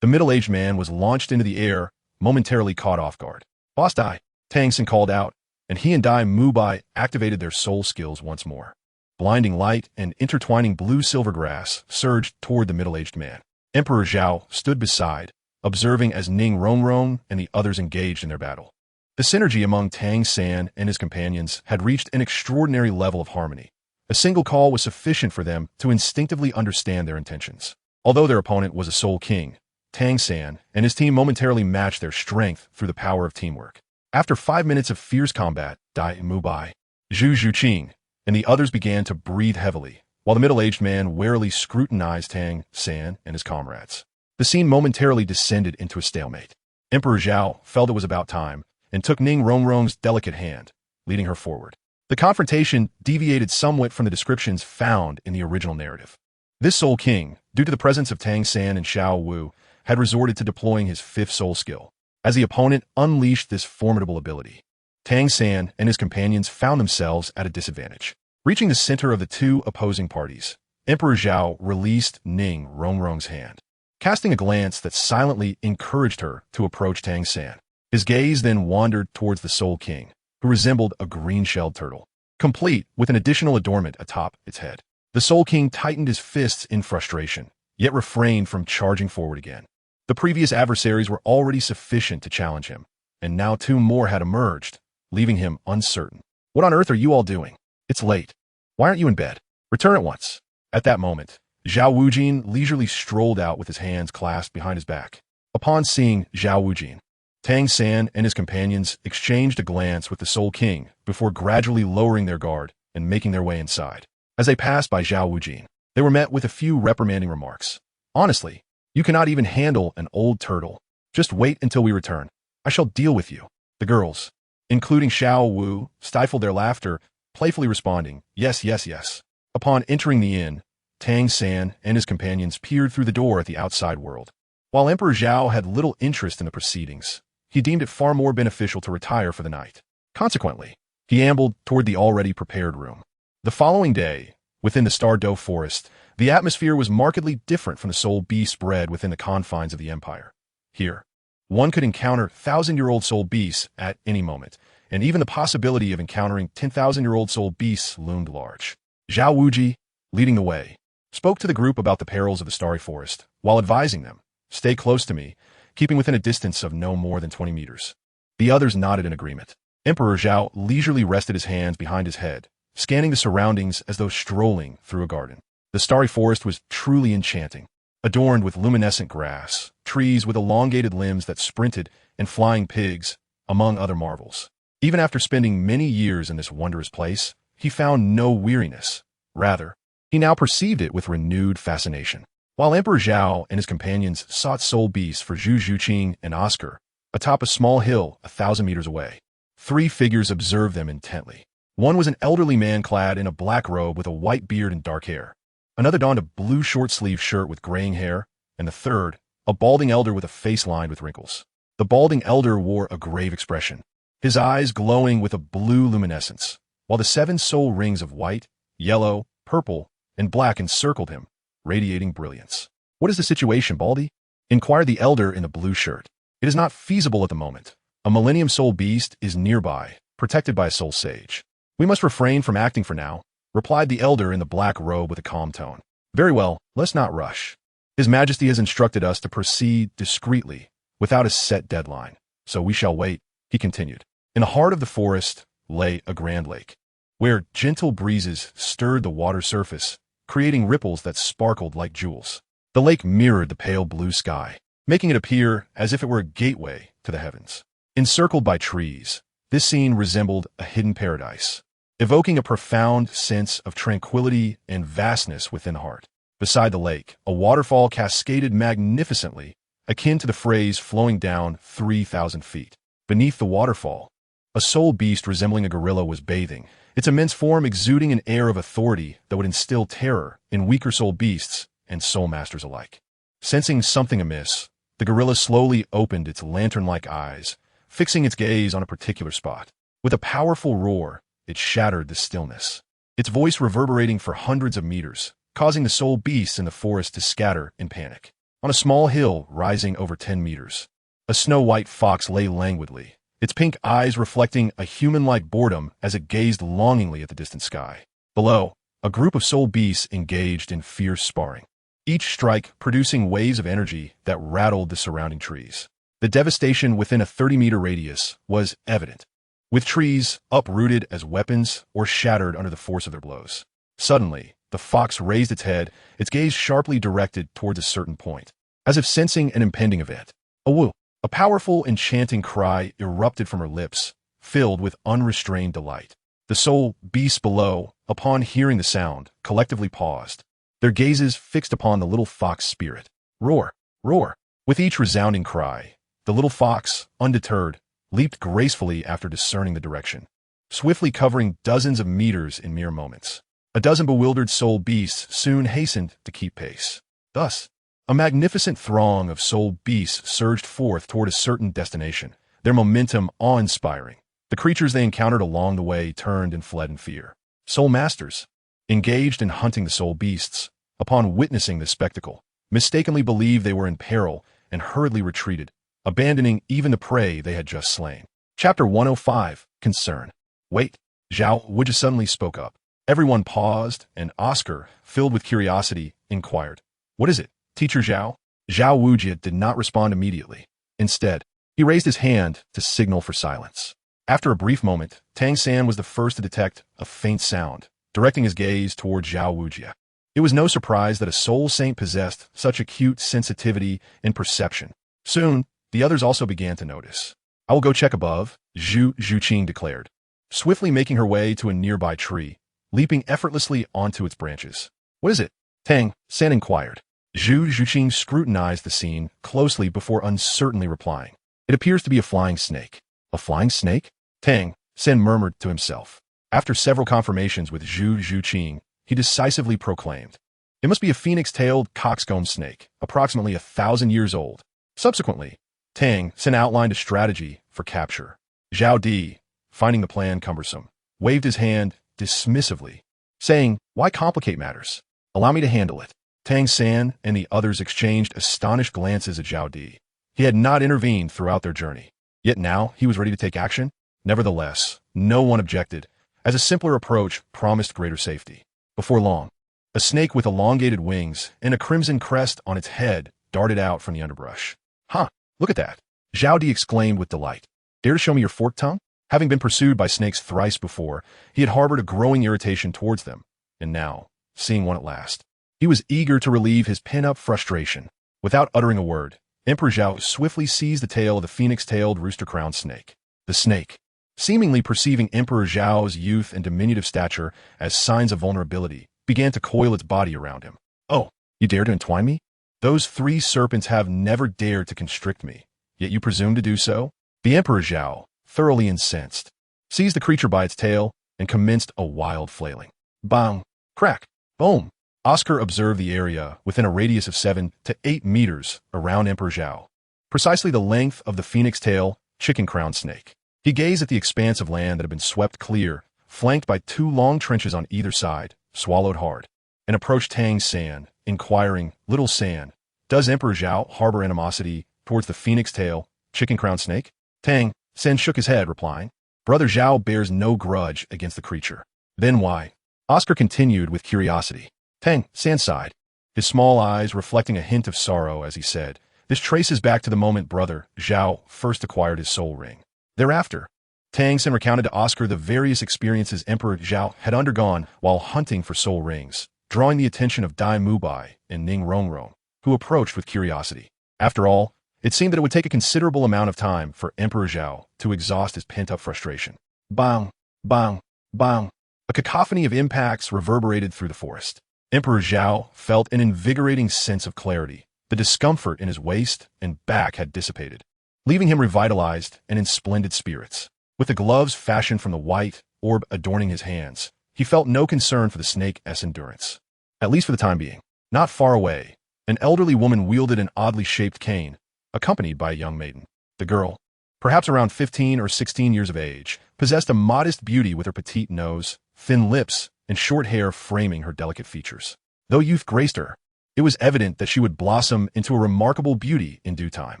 The middle-aged man was launched into the air, momentarily caught off guard. Boss Dai, Tang San called out, and he and Dai Mubai activated their soul skills once more. Blinding light and intertwining blue-silver grass surged toward the middle-aged man. Emperor Zhao stood beside, observing as Ning Rongrong and the others engaged in their battle. The synergy among Tang San and his companions had reached an extraordinary level of harmony. A single call was sufficient for them to instinctively understand their intentions. Although their opponent was a Soul King, Tang San and his team momentarily matched their strength through the power of teamwork. After 5 minutes of fierce combat, Dai Mubai, Zhu Zhuqing, and the others began to breathe heavily, while the middle-aged man warily scrutinized Tang San and his comrades. The scene momentarily descended into a stalemate. Emperor Zhao felt it was about time, and took Ning Rongrong's delicate hand, leading her forward. The confrontation deviated somewhat from the descriptions found in the original narrative. This Soul King, due to the presence of Tang San and Xiao Wu, had resorted to deploying his 5th soul skill. As the opponent unleashed this formidable ability, Tang San and his companions found themselves at a disadvantage. Reaching the center of the 2 opposing parties, Emperor Zhao released Ning Rongrong's hand, casting a glance that silently encouraged her to approach Tang San. His gaze then wandered towards the Soul King, who resembled a green-shelled turtle, complete with an additional adornment atop its head. The Soul King tightened his fists in frustration, yet refrained from charging forward again. The previous adversaries were already sufficient to challenge him, and now 2 more had emerged, leaving him uncertain. What on earth are you all doing? It's late. Why aren't you in bed? Return at once. At that moment, Zhao Wujin leisurely strolled out with his hands clasped behind his back. Upon seeing Zhao Wujin, Tang San and his companions exchanged a glance with the Soul King before gradually lowering their guard and making their way inside. As they passed by Zhao Wujin, they were met with a few reprimanding remarks. Honestly, you cannot even handle an old turtle. Just wait until we return. I shall deal with you. The girls, including Xiao Wu, stifled their laughter, playfully responding, yes, yes, yes. Upon entering the inn, Tang San and his companions peered through the door at the outside world. While Emperor Zhao had little interest in the proceedings, he deemed it far more beneficial to retire for the night. Consequently, he ambled toward the already prepared room. The following day, within the Stardo Forest, The atmosphere was markedly different from the soul beasts bred within the confines of the empire. Here, one could encounter thousand-year-old soul beasts at any moment, and even the possibility of encountering 10,000-year-old soul beasts loomed large. Zhao Wuji, leading the way, spoke to the group about the perils of the starry forest, while advising them, "Stay close to me, keeping within a distance of no more than 20 meters." The others nodded in agreement. Emperor Zhao leisurely rested his hands behind his head, scanning the surroundings as though strolling through a garden. The starry forest was truly enchanting, adorned with luminescent grass, trees with elongated limbs that sprinted, and flying pigs, among other marvels. Even after spending many years in this wondrous place, he found no weariness. Rather, he now perceived it with renewed fascination. While Emperor Zhao and his companions sought soul beasts for Zhu Zhuqing and Oscar, atop a small hill 1,000 meters away, three figures observed them intently. One was an elderly man clad in a black robe with a white beard and dark hair. Another donned a blue short-sleeved shirt with graying hair, and the third, a balding elder with a face lined with wrinkles. The balding elder wore a grave expression, his eyes glowing with a blue luminescence, while the 7 soul rings of white, yellow, purple, and black encircled him, radiating brilliance. "What is the situation, Baldy?" inquired the elder in the blue shirt. "It is not feasible at the moment. A Millennium Soul Beast is nearby, protected by a soul sage. We must refrain from acting for now," replied the elder in the black robe with a calm tone. "Very well, let's not rush. His Majesty has instructed us to proceed discreetly, without a set deadline, so we shall wait," he continued. In the heart of the forest lay a grand lake, where gentle breezes stirred the water surface, creating ripples that sparkled like jewels. The lake mirrored the pale blue sky, making it appear as if it were a gateway to the heavens. Encircled by trees, this scene resembled a hidden paradise, evoking a profound sense of tranquility and vastness within the heart. Beside the lake, a waterfall cascaded magnificently, akin to the phrase flowing down 3,000 feet. Beneath the waterfall, a soul beast resembling a gorilla was bathing, its immense form exuding an air of authority that would instill terror in weaker soul beasts and soul masters alike. Sensing something amiss, the gorilla slowly opened its lantern-like eyes, fixing its gaze on a particular spot. With a powerful roar, it shattered the stillness, its voice reverberating for hundreds of meters, causing the soul beasts in the forest to scatter in panic. On a small hill rising over 10 meters, a snow-white fox lay languidly, its pink eyes reflecting a human-like boredom as it gazed longingly at the distant sky. Below, a group of soul beasts engaged in fierce sparring, each strike producing waves of energy that rattled the surrounding trees. The devastation within a 30-meter radius was evident, with trees uprooted as weapons or shattered under the force of their blows. Suddenly, the fox raised its head, its gaze sharply directed towards a certain point, as if sensing an impending event. A woo! A powerful, enchanting cry erupted from her lips, filled with unrestrained delight. The soul beasts below, upon hearing the sound, collectively paused, their gazes fixed upon the little fox spirit. Roar! Roar! With each resounding cry, the little fox, undeterred, leaped gracefully after discerning the direction, swiftly covering dozens of meters in mere moments. A dozen bewildered soul beasts soon hastened to keep pace. Thus, a magnificent throng of soul beasts surged forth toward a certain destination, their momentum awe-inspiring. The creatures they encountered along the way turned and fled in fear. Soul masters, engaged in hunting the soul beasts, upon witnessing this spectacle, mistakenly believed they were in peril and hurriedly retreated, abandoning even the prey they had just slain. Chapter 105, Concern. "Wait," Zhao Wuji suddenly spoke up. Everyone paused, and Oscar, filled with curiosity, inquired, "What is it, Teacher Zhao?" Zhao Wuji did not respond immediately. Instead, he raised his hand to signal for silence. After a brief moment, Tang San was the first to detect a faint sound, directing his gaze toward Zhao Wuji. It was no surprise that a soul saint possessed such acute sensitivity and perception. Soon, the others also began to notice. "I will go check above," Zhu Zhuqing declared, swiftly making her way to a nearby tree, leaping effortlessly onto its branches. "What is it?" Tang San inquired. Zhu Zhuqing scrutinized the scene closely before uncertainly replying. "It appears to be a flying snake." "A flying snake?" Tang San murmured to himself. After several confirmations with Zhu Zhuqing, he decisively proclaimed, "It must be a phoenix-tailed coxcomb snake, approximately 1,000 years old." Subsequently, Tang San outlined a strategy for capture. Zhao Di, finding the plan cumbersome, waved his hand dismissively, saying, "Why complicate matters? Allow me to handle it. Tang San and the others exchanged astonished glances at Zhao Di. He had not intervened throughout their journey. Yet now he was ready to take action. Nevertheless, no one objected, as a simpler approach promised greater safety. Before long, a snake with elongated wings and a crimson crest on its head darted out from the underbrush. Huh, look at that! Zhao Di exclaimed with delight. Dare to show me your forked tongue? Having been pursued by snakes thrice before, he had harbored a growing irritation towards them, and now, seeing one at last, he was eager to relieve his pent-up frustration. Without uttering a word, Emperor Zhao swiftly seized the tail of the phoenix-tailed rooster-crowned snake. The snake, seemingly perceiving Emperor Zhao's youth and diminutive stature as signs of vulnerability, began to coil its body around him. Oh, you dare to entwine me? Those 3 serpents have never dared to constrict me, yet you presume to do so? The Emperor Zhao, thoroughly incensed, seized the creature by its tail and commenced a wild flailing. Bang! Crack! Boom! Oscar observed the area within a radius of 7 to 8 meters around Emperor Zhao, precisely the length of the phoenix-tail, chicken-crowned snake. He gazed at the expanse of land that had been swept clear, flanked by 2 long trenches on either side, swallowed hard, and approached Tang San, inquiring, Little San, does Emperor Zhao harbor animosity towards the phoenix-tail, chicken-crowned snake? Tang San shook his head, replying, Brother Zhao bears no grudge against the creature. Then why? Oscar continued with curiosity. Tang San sighed, his small eyes reflecting a hint of sorrow as he said, This traces back to the moment Brother Zhao first acquired his soul ring. Thereafter, Tang San recounted to Oscar the various experiences Emperor Zhao had undergone while hunting for soul rings, drawing the attention of Dai Mubai and Ning Rongrong, who approached with curiosity. After all, it seemed that it would take a considerable amount of time for Emperor Zhao to exhaust his pent-up frustration. Bang! Bang! Bang! A cacophony of impacts reverberated through the forest. Emperor Zhao felt an invigorating sense of clarity. The discomfort in his waist and back had dissipated, leaving him revitalized and in splendid spirits. With the gloves fashioned from the white orb adorning his hands, he felt no concern for the snake's endurance. At least for the time being. Not far away, an elderly woman wielded an oddly shaped cane, accompanied by a young maiden. The girl, perhaps around 15 or 16 years of age, possessed a modest beauty with her petite nose, thin lips, and short hair framing her delicate features. Though youth graced her, it was evident that she would blossom into a remarkable beauty in due time.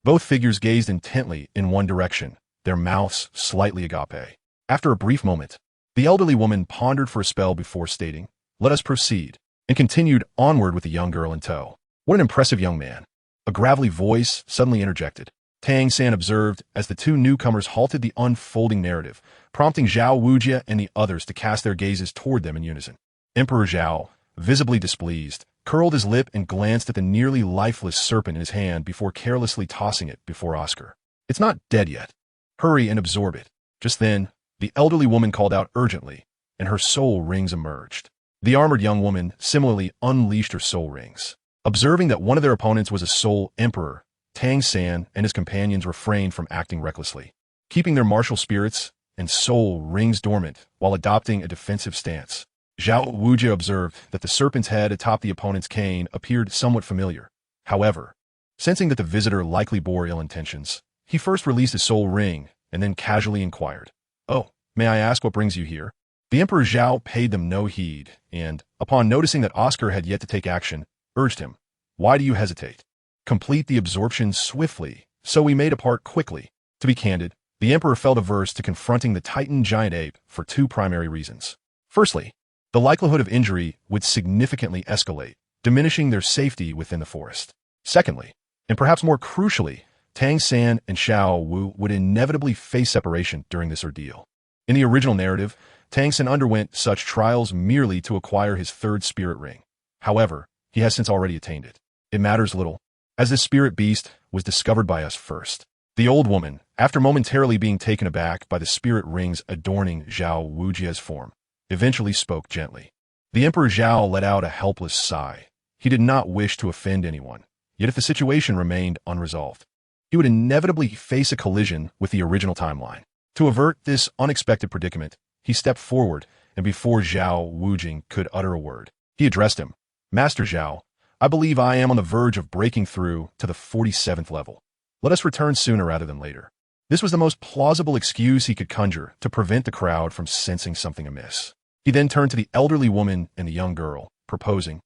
Both figures gazed intently in one direction, their mouths slightly agape. After a brief moment, the elderly woman pondered for a spell before stating, Let us proceed, and continued onward with the young girl in tow. What an impressive young man. A gravelly voice suddenly interjected. Tang San observed as the 2 newcomers halted the unfolding narrative, prompting Zhao Wujia and the others to cast their gazes toward them in unison. Emperor Zhao, visibly displeased, curled his lip and glanced at the nearly lifeless serpent in his hand before carelessly tossing it before Oscar. It's not dead yet. Hurry and absorb it. Just then, the elderly woman called out urgently, and her soul rings emerged. The armored young woman similarly unleashed her soul rings. Observing that one of their opponents was a soul emperor, Tang San and his companions refrained from acting recklessly, keeping their martial spirits and soul rings dormant while adopting a defensive stance. Zhao Wujia observed that the serpent's head atop the opponent's cane appeared somewhat familiar. However, sensing that the visitor likely bore ill intentions, he first released his soul ring and then casually inquired, Oh, may I ask what brings you here? The Emperor Zhao paid them no heed and, upon noticing that Oscar had yet to take action, urged him, Why do you hesitate? Complete the absorption swiftly, so we may depart quickly. To be candid, the Emperor felt averse to confronting the Titan giant ape for 2 primary reasons. Firstly, the likelihood of injury would significantly escalate, diminishing their safety within the forest. Secondly, and perhaps more crucially, Tang San and Xiao Wu would inevitably face separation during this ordeal. In the original narrative, Tang San underwent such trials merely to acquire his 3rd spirit ring. However, he has since already attained it. It matters little, as this spirit beast was discovered by us first. The old woman, after momentarily being taken aback by the spirit rings adorning Zhao Wujia's form, eventually spoke gently. The Emperor Zhao let out a helpless sigh. He did not wish to offend anyone, yet if the situation remained unresolved, he would inevitably face a collision with the original timeline. To avert this unexpected predicament, he stepped forward, and before Zhao Wujing could utter a word, he addressed him. Master Zhao, I believe I am on the verge of breaking through to the 47th level. Let us return sooner rather than later. This was the most plausible excuse he could conjure to prevent the crowd from sensing something amiss. He then turned to the elderly woman and the young girl, proposing,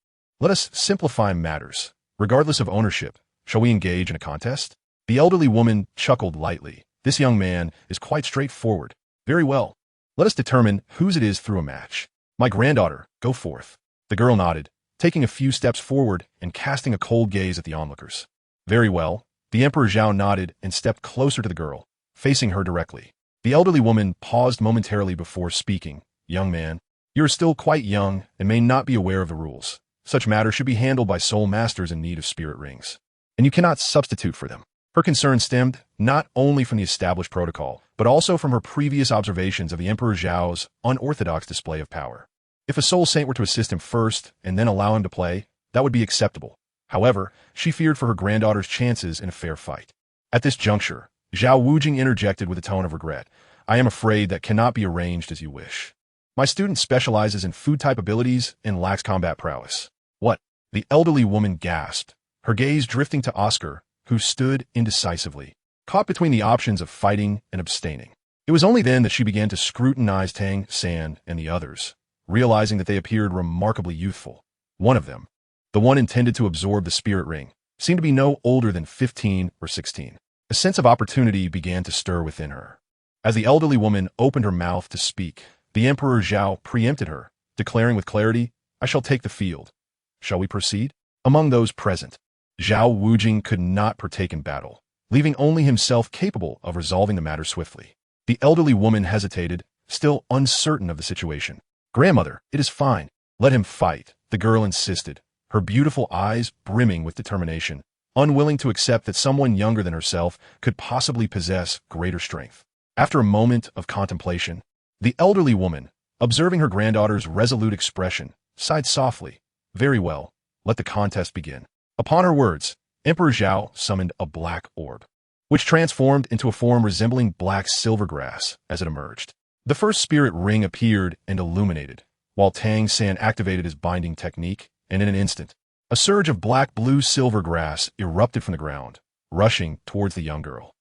Let us simplify matters. Regardless of ownership, shall we engage in a contest? The elderly woman chuckled lightly. This young man is quite straightforward. Very well. Let us determine whose it is through a match. My granddaughter, go forth. The girl nodded, taking a few steps forward and casting a cold gaze at the onlookers. Very well. The Emperor Zhao nodded and stepped closer to the girl, facing her directly. The elderly woman paused momentarily before speaking. Young man, you are still quite young and may not be aware of the rules. Such matters should be handled by soul masters in need of spirit rings, and you cannot substitute for them. Her concern stemmed not only from the established protocol, but also from her previous observations of the Emperor Zhao's unorthodox display of power. If a soul saint were to assist him first and then allow him to play, that would be acceptable. However, she feared for her granddaughter's chances in a fair fight. At this juncture, Zhao Wujing interjected with a tone of regret. I am afraid that cannot be arranged as you wish. My student specializes in food-type abilities and lacks combat prowess. What? The elderly woman gasped, her gaze drifting to Oscar, who stood indecisively, caught between the options of fighting and abstaining. It was only then that she began to scrutinize Tang, San, and the others, realizing that they appeared remarkably youthful. One of them, the one intended to absorb the spirit ring, seemed to be no older than 15 or 16. A sense of opportunity began to stir within her. As the elderly woman opened her mouth to speak, the Emperor Zhao preempted her, declaring with clarity, I shall take the field. Shall we proceed? Among those present, Zhao Wujing could not partake in battle, leaving only himself capable of resolving the matter swiftly. The elderly woman hesitated, still uncertain of the situation. Grandmother, it is fine. Let him fight, the girl insisted, her beautiful eyes brimming with determination, unwilling to accept that someone younger than herself could possibly possess greater strength. After a moment of contemplation, the elderly woman, observing her granddaughter's resolute expression, sighed softly. Very well, let the contest begin. Upon her words, Emperor Zhao summoned a black orb, which transformed into a form resembling black silver grass as it emerged. The first spirit ring appeared and illuminated, while Tang San activated his binding technique, and in an instant, a surge of black-blue silver grass erupted from the ground, rushing towards the young girl.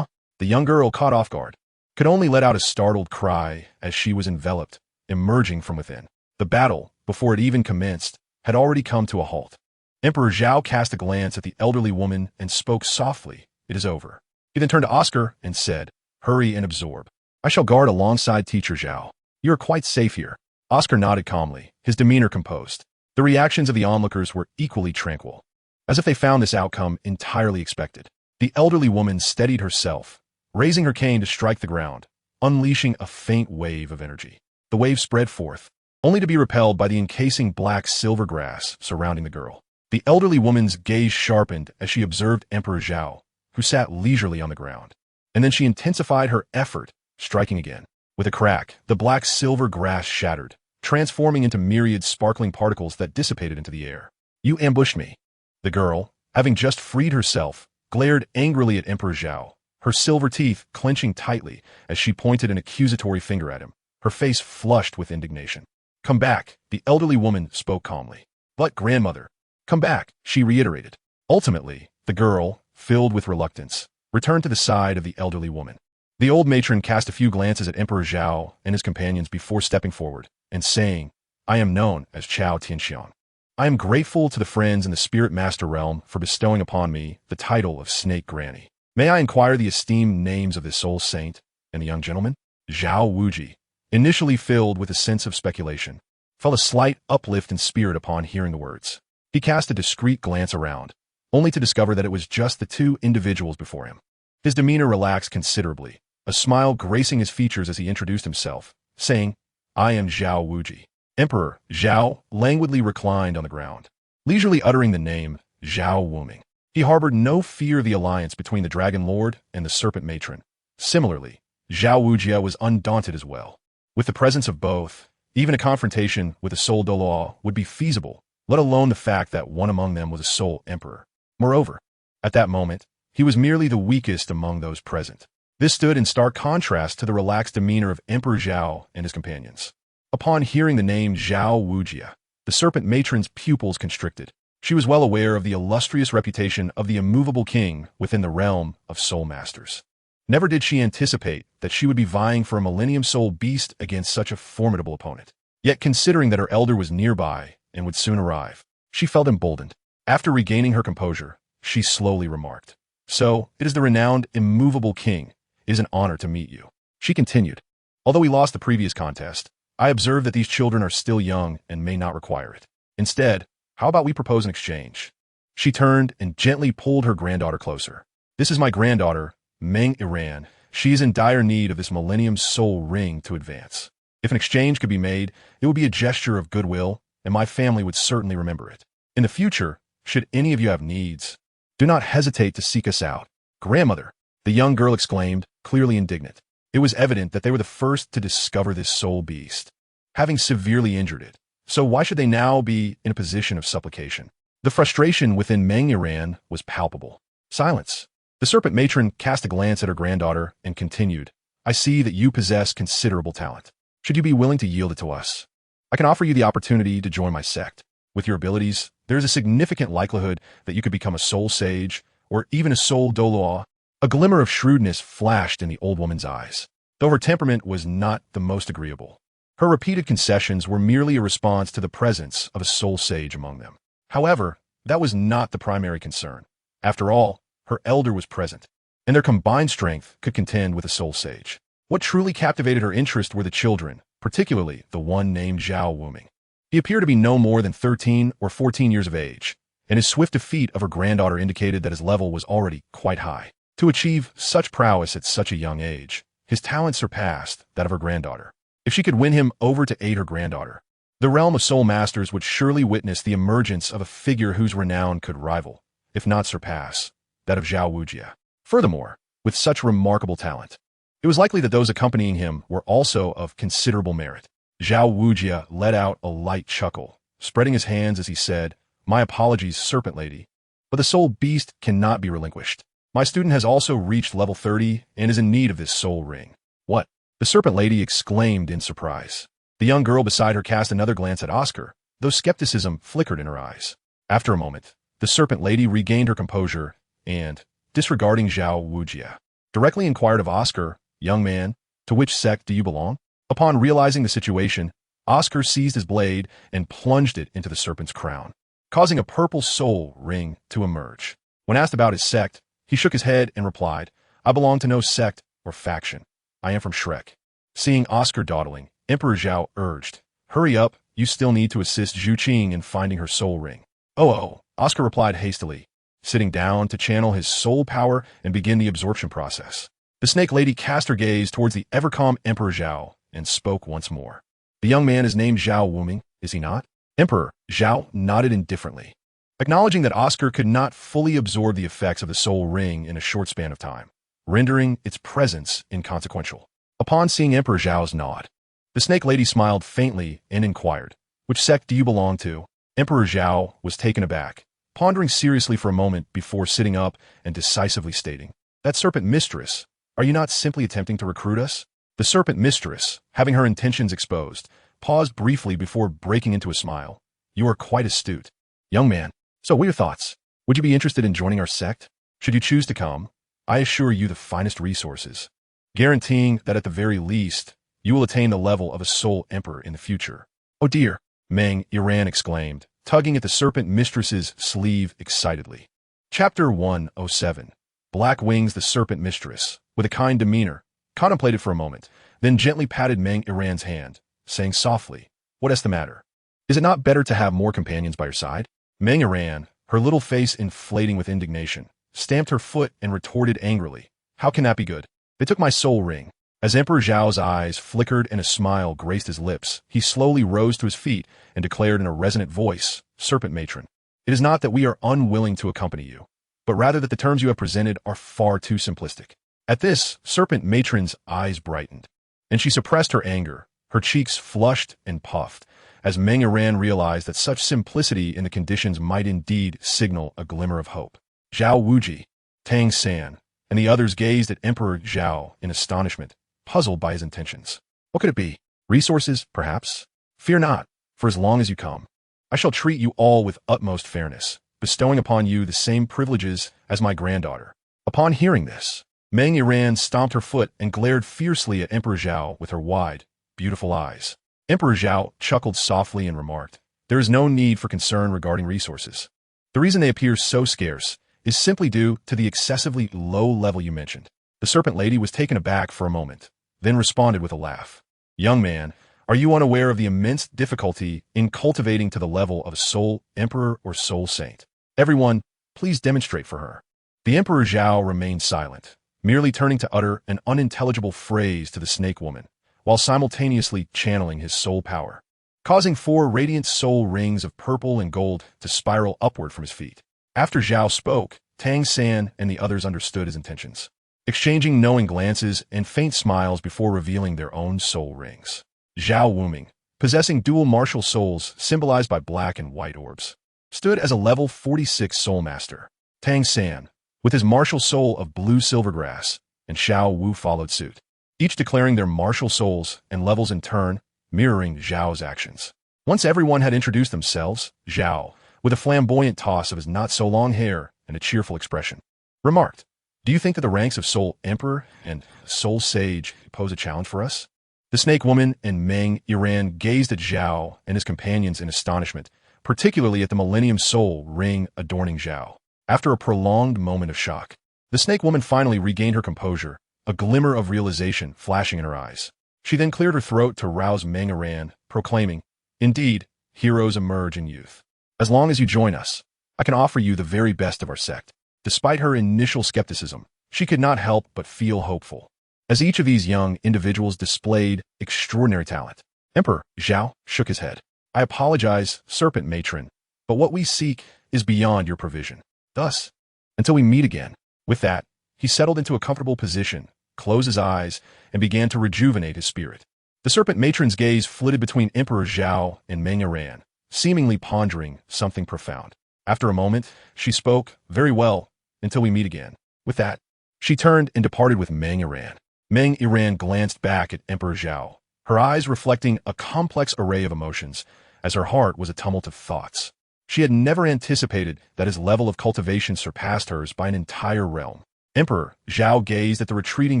The young girl, caught off guard, could only let out a startled cry as she was enveloped, emerging from within. The battle, before it even commenced, had already come to a halt. Emperor Zhao cast a glance at the elderly woman and spoke softly, It is over. He then turned to Oscar and said, Hurry and absorb. I shall guard alongside Teacher Zhao. You are quite safe here. Oscar nodded calmly, his demeanor composed. The reactions of the onlookers were equally tranquil, as if they found this outcome entirely expected. The elderly woman steadied herself, raising her cane to strike the ground, unleashing a faint wave of energy. The wave spread forth, only to be repelled by the encasing black silver grass surrounding the girl. The elderly woman's gaze sharpened as she observed Emperor Zhao, who sat leisurely on the ground. And then she intensified her effort, striking again. With a crack, the black silver grass shattered, transforming into myriad sparkling particles that dissipated into the air. You ambushed me. The girl, having just freed herself, glared angrily at Emperor Zhao, her silver teeth clenching tightly as she pointed an accusatory finger at him, her face flushed with indignation. Come back, the elderly woman spoke calmly. But grandmother, come back, she reiterated. Ultimately, the girl, filled with reluctance, returned to the side of the elderly woman. The old matron cast a few glances at Emperor Zhao and his companions before stepping forward and saying, I am known as Chao Tianxiang. I am grateful to the friends in the Spirit Master realm for bestowing upon me the title of Snake Granny. May I inquire the esteemed names of this soul saint and the young gentleman? Zhao Wuji, initially filled with a sense of speculation, felt a slight uplift in spirit upon hearing the words. He cast a discreet glance around, only to discover that it was just the two individuals before him. His demeanor relaxed considerably, a smile gracing his features as he introduced himself, saying, I am Zhao Wuji. Emperor Zhao languidly reclined on the ground, leisurely uttering the name Zhao Wuming. He harbored no fear of the alliance between the Dragon Lord and the Serpent Matron. Similarly, Zhao Wujia was undaunted as well. With the presence of both, even a confrontation with a soul Douluo would be feasible, let alone the fact that one among them was a soul emperor. Moreover, at that moment, he was merely the weakest among those present. This stood in stark contrast to the relaxed demeanor of Emperor Zhao and his companions. Upon hearing the name Zhao Wujia, the Serpent Matron's pupils constricted. She was well aware of the illustrious reputation of the immovable king within the realm of soul masters. Never did she anticipate that she would be vying for a Millennium Soul beast against such a formidable opponent. Yet considering that her elder was nearby and would soon arrive, She felt emboldened. After regaining her composure, she slowly remarked, "So, it is the renowned, immovable king. It is an honor to meet you." She continued, "Although we lost the previous contest, I observe that these children are still young and may not require it. Instead, how about we propose an exchange?" She turned and gently pulled her granddaughter closer. "This is my granddaughter, Meng Iran. She is in dire need of this Millennium Soul Ring to advance. If an exchange could be made, it would be a gesture of goodwill, and my family would certainly remember it. In the future, should any of you have needs, do not hesitate to seek us out." "Grandmother!" the young girl exclaimed, clearly indignant. It was evident that they were the first to discover this soul beast, having severely injured it. So why should they now be in a position of supplication? The frustration within Meng Iran was palpable. Silence. The serpent matron cast a glance at her granddaughter and continued, "I see that you possess considerable talent. Should you be willing to yield it to us, I can offer you the opportunity to join my sect. With your abilities, there is a significant likelihood that you could become a soul sage or even a soul Douluo." A glimmer of shrewdness flashed in the old woman's eyes, though her temperament was not the most agreeable. Her repeated concessions were merely a response to the presence of a soul sage among them. However, that was not the primary concern. After all, her elder was present, and their combined strength could contend with a soul sage. What truly captivated her interest were the children, particularly the one named Zhao Wuming. He appeared to be no more than 13 or 14 years of age, and his swift defeat of her granddaughter indicated that his level was already quite high. To achieve such prowess at such a young age, his talent surpassed that of her granddaughter. If she could win him over to aid her granddaughter, the realm of soul masters would surely witness the emergence of a figure whose renown could rival, if not surpass, that of Zhao Wujia. Furthermore, with such remarkable talent, it was likely that those accompanying him were also of considerable merit. Zhao Wujia let out a light chuckle, spreading his hands as he said, "My apologies, Serpent Lady, but the soul beast cannot be relinquished. My student has also reached level 30 and is in need of this soul ring." "What?" the Serpent Lady exclaimed in surprise. The young girl beside her cast another glance at Oscar, though skepticism flickered in her eyes. After a moment, the Serpent Lady regained her composure and, disregarding Zhao Wujia, directly inquired of Oscar, "Young man, to which sect do you belong?" Upon realizing the situation, Oscar seized his blade and plunged it into the serpent's crown, causing a purple soul ring to emerge. When asked about his sect, he shook his head and replied, "I belong to no sect or faction. I am from Shrek." Seeing Oscar dawdling, Emperor Zhao urged, "Hurry up, you still need to assist Zhu Qing in finding her soul ring." Oh, Oscar replied hastily, sitting down to channel his soul power and begin the absorption process. The snake lady cast her gaze towards the ever-calm Emperor Zhao and spoke once more. "The young man is named Zhao Wuming, is he not?" Emperor Zhao nodded indifferently, acknowledging that Oscar could not fully absorb the effects of the soul ring in a short span of time, rendering its presence inconsequential. Upon seeing Emperor Zhao's nod, the snake lady smiled faintly and inquired, "Which sect do you belong to?" Emperor Zhao was taken aback, pondering seriously for a moment before sitting up and decisively stating, "That serpent mistress, are you not simply attempting to recruit us?" The serpent mistress, having her intentions exposed, paused briefly before breaking into a smile. "You are quite astute. Young man, so what are your thoughts? Would you be interested in joining our sect? Should you choose to come, I assure you the finest resources, guaranteeing that at the very least, you will attain the level of a soul emperor in the future." "Oh dear," Meng Iran exclaimed, tugging at the serpent mistress's sleeve excitedly. Chapter 107. Black Wings. The serpent mistress, with a kind demeanor, contemplated for a moment, then gently patted Meng Iran's hand, saying softly, "What is the matter? Is it not better to have more companions by your side?" Meng Iran, her little face inflating with indignation, stamped her foot and retorted angrily, "How can that be good? They took my soul ring." As Emperor Zhao's eyes flickered and a smile graced his lips, he slowly rose to his feet and declared in a resonant voice, "Serpent Matron, it is not that we are unwilling to accompany you, but rather that the terms you have presented are far too simplistic." At this, Serpent Matron's eyes brightened, and she suppressed her anger. Her cheeks flushed and puffed, as Meng Iran realized that such simplicity in the conditions might indeed signal a glimmer of hope. Zhao Wuji, Tang San, and the others gazed at Emperor Zhao in astonishment, puzzled by his intentions. What could it be? Resources, perhaps? Fear not, for as long as you come, I shall treat you all with utmost fairness, bestowing upon you the same privileges as my granddaughter. Upon hearing this, Meng Iran stomped her foot and glared fiercely at Emperor Zhao with her wide, beautiful eyes. Emperor Zhao chuckled softly and remarked, There is no need for concern regarding resources. The reason they appear so scarce is simply due to the excessively low level you mentioned. The serpent lady was taken aback for a moment, then responded with a laugh. Young man, are you unaware of the immense difficulty in cultivating to the level of a soul emperor or soul saint? Everyone, please demonstrate for her. The Emperor Zhao remained silent, merely turning to utter an unintelligible phrase to the snake woman, while simultaneously channeling his soul power, causing 4 radiant soul rings of purple and gold to spiral upward from his feet. After Zhao spoke, Tang San and the others understood his intentions, exchanging knowing glances and faint smiles before revealing their own soul rings. Zhao Wuming, possessing dual martial souls symbolized by black and white orbs, stood as a level 46 soul master. Tang San, with his martial soul of blue silvergrass, and Xiao Wu followed suit, each declaring their martial souls and levels in turn, mirroring Zhao's actions. Once everyone had introduced themselves, Zhao, with a flamboyant toss of his not-so-long hair and a cheerful expression, remarked, "Do you think that the ranks of Soul Emperor and Soul Sage pose a challenge for us?" The snake woman and Meng Iran gazed at Zhao and his companions in astonishment, particularly at the Millennium Soul ring adorning Zhao. After a prolonged moment of shock, the snake woman finally regained her composure, a glimmer of realization flashing in her eyes. She then cleared her throat to rouse Meng Iran, proclaiming, "Indeed, heroes emerge in youth. As long as you join us, I can offer you the very best of our sect." Despite her initial skepticism, she could not help but feel hopeful, as each of these young individuals displayed extraordinary talent. Emperor Zhao shook his head. "I apologize, Serpent Matron, but what we seek is beyond your provision. Thus, until we meet again." With that, he settled into a comfortable position, closed his eyes, and began to rejuvenate his spirit. The Serpent Matron's gaze flitted between Emperor Zhao and Meng Iran, seemingly pondering something profound. After a moment, she spoke, "Very well, until we meet again." With that, she turned and departed with Meng Iran. Meng Iran glanced back at Emperor Zhao, her eyes reflecting a complex array of emotions, as her heart was a tumult of thoughts. She had never anticipated that his level of cultivation surpassed hers by an entire realm. Emperor Zhao gazed at the retreating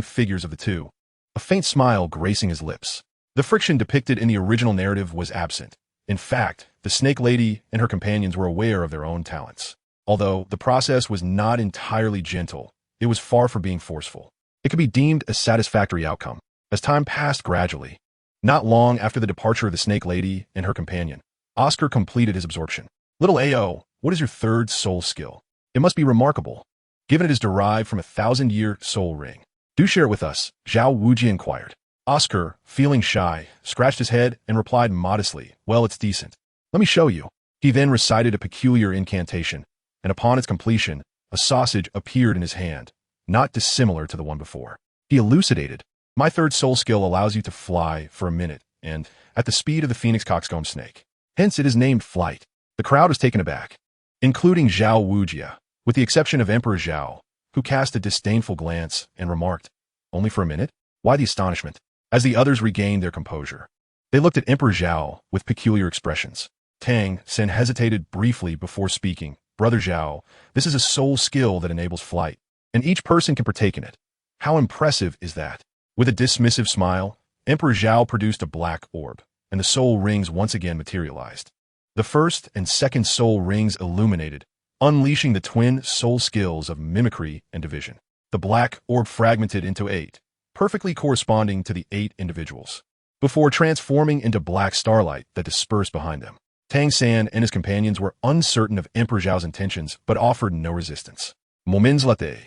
figures of the two, a faint smile gracing his lips. The friction depicted in the original narrative was absent. In fact, the snake lady and her companions were aware of their own talents. Although the process was not entirely gentle, it was far from being forceful. It could be deemed a satisfactory outcome. As time passed gradually, not long after the departure of the snake lady and her companion, Oscar completed his absorption. "Little A.O., what is your third soul skill? It must be remarkable, given it is derived from a 1,000-year soul ring. Do share it with us," Zhao Wuji inquired. Oscar, feeling shy, scratched his head and replied modestly, "Well, it's decent. Let me show you." He then recited a peculiar incantation, and upon its completion, a sausage appeared in his hand, not dissimilar to the one before. He elucidated, "My third soul skill allows you to fly for a minute, and at the speed of the phoenix coxcomb snake. Hence it is named flight." The crowd was taken aback, including Zhao Wujia, with the exception of Emperor Zhao, who cast a disdainful glance and remarked, "Only for a minute? Why the astonishment?" As the others regained their composure, they looked at Emperor Zhao with peculiar expressions. Tang Sen hesitated briefly before speaking. "Brother Zhao, this is a soul skill that enables flight, and each person can partake in it. How impressive is that?" With a dismissive smile, Emperor Zhao produced a black orb, and the soul rings once again materialized. The first and second soul rings illuminated, unleashing the twin soul skills of mimicry and division. The black orb fragmented into 8, perfectly corresponding to the 8 individuals, before transforming into black starlight that dispersed behind them. Tang San and his companions were uncertain of Emperor Zhao's intentions, but offered no resistance. Moments later,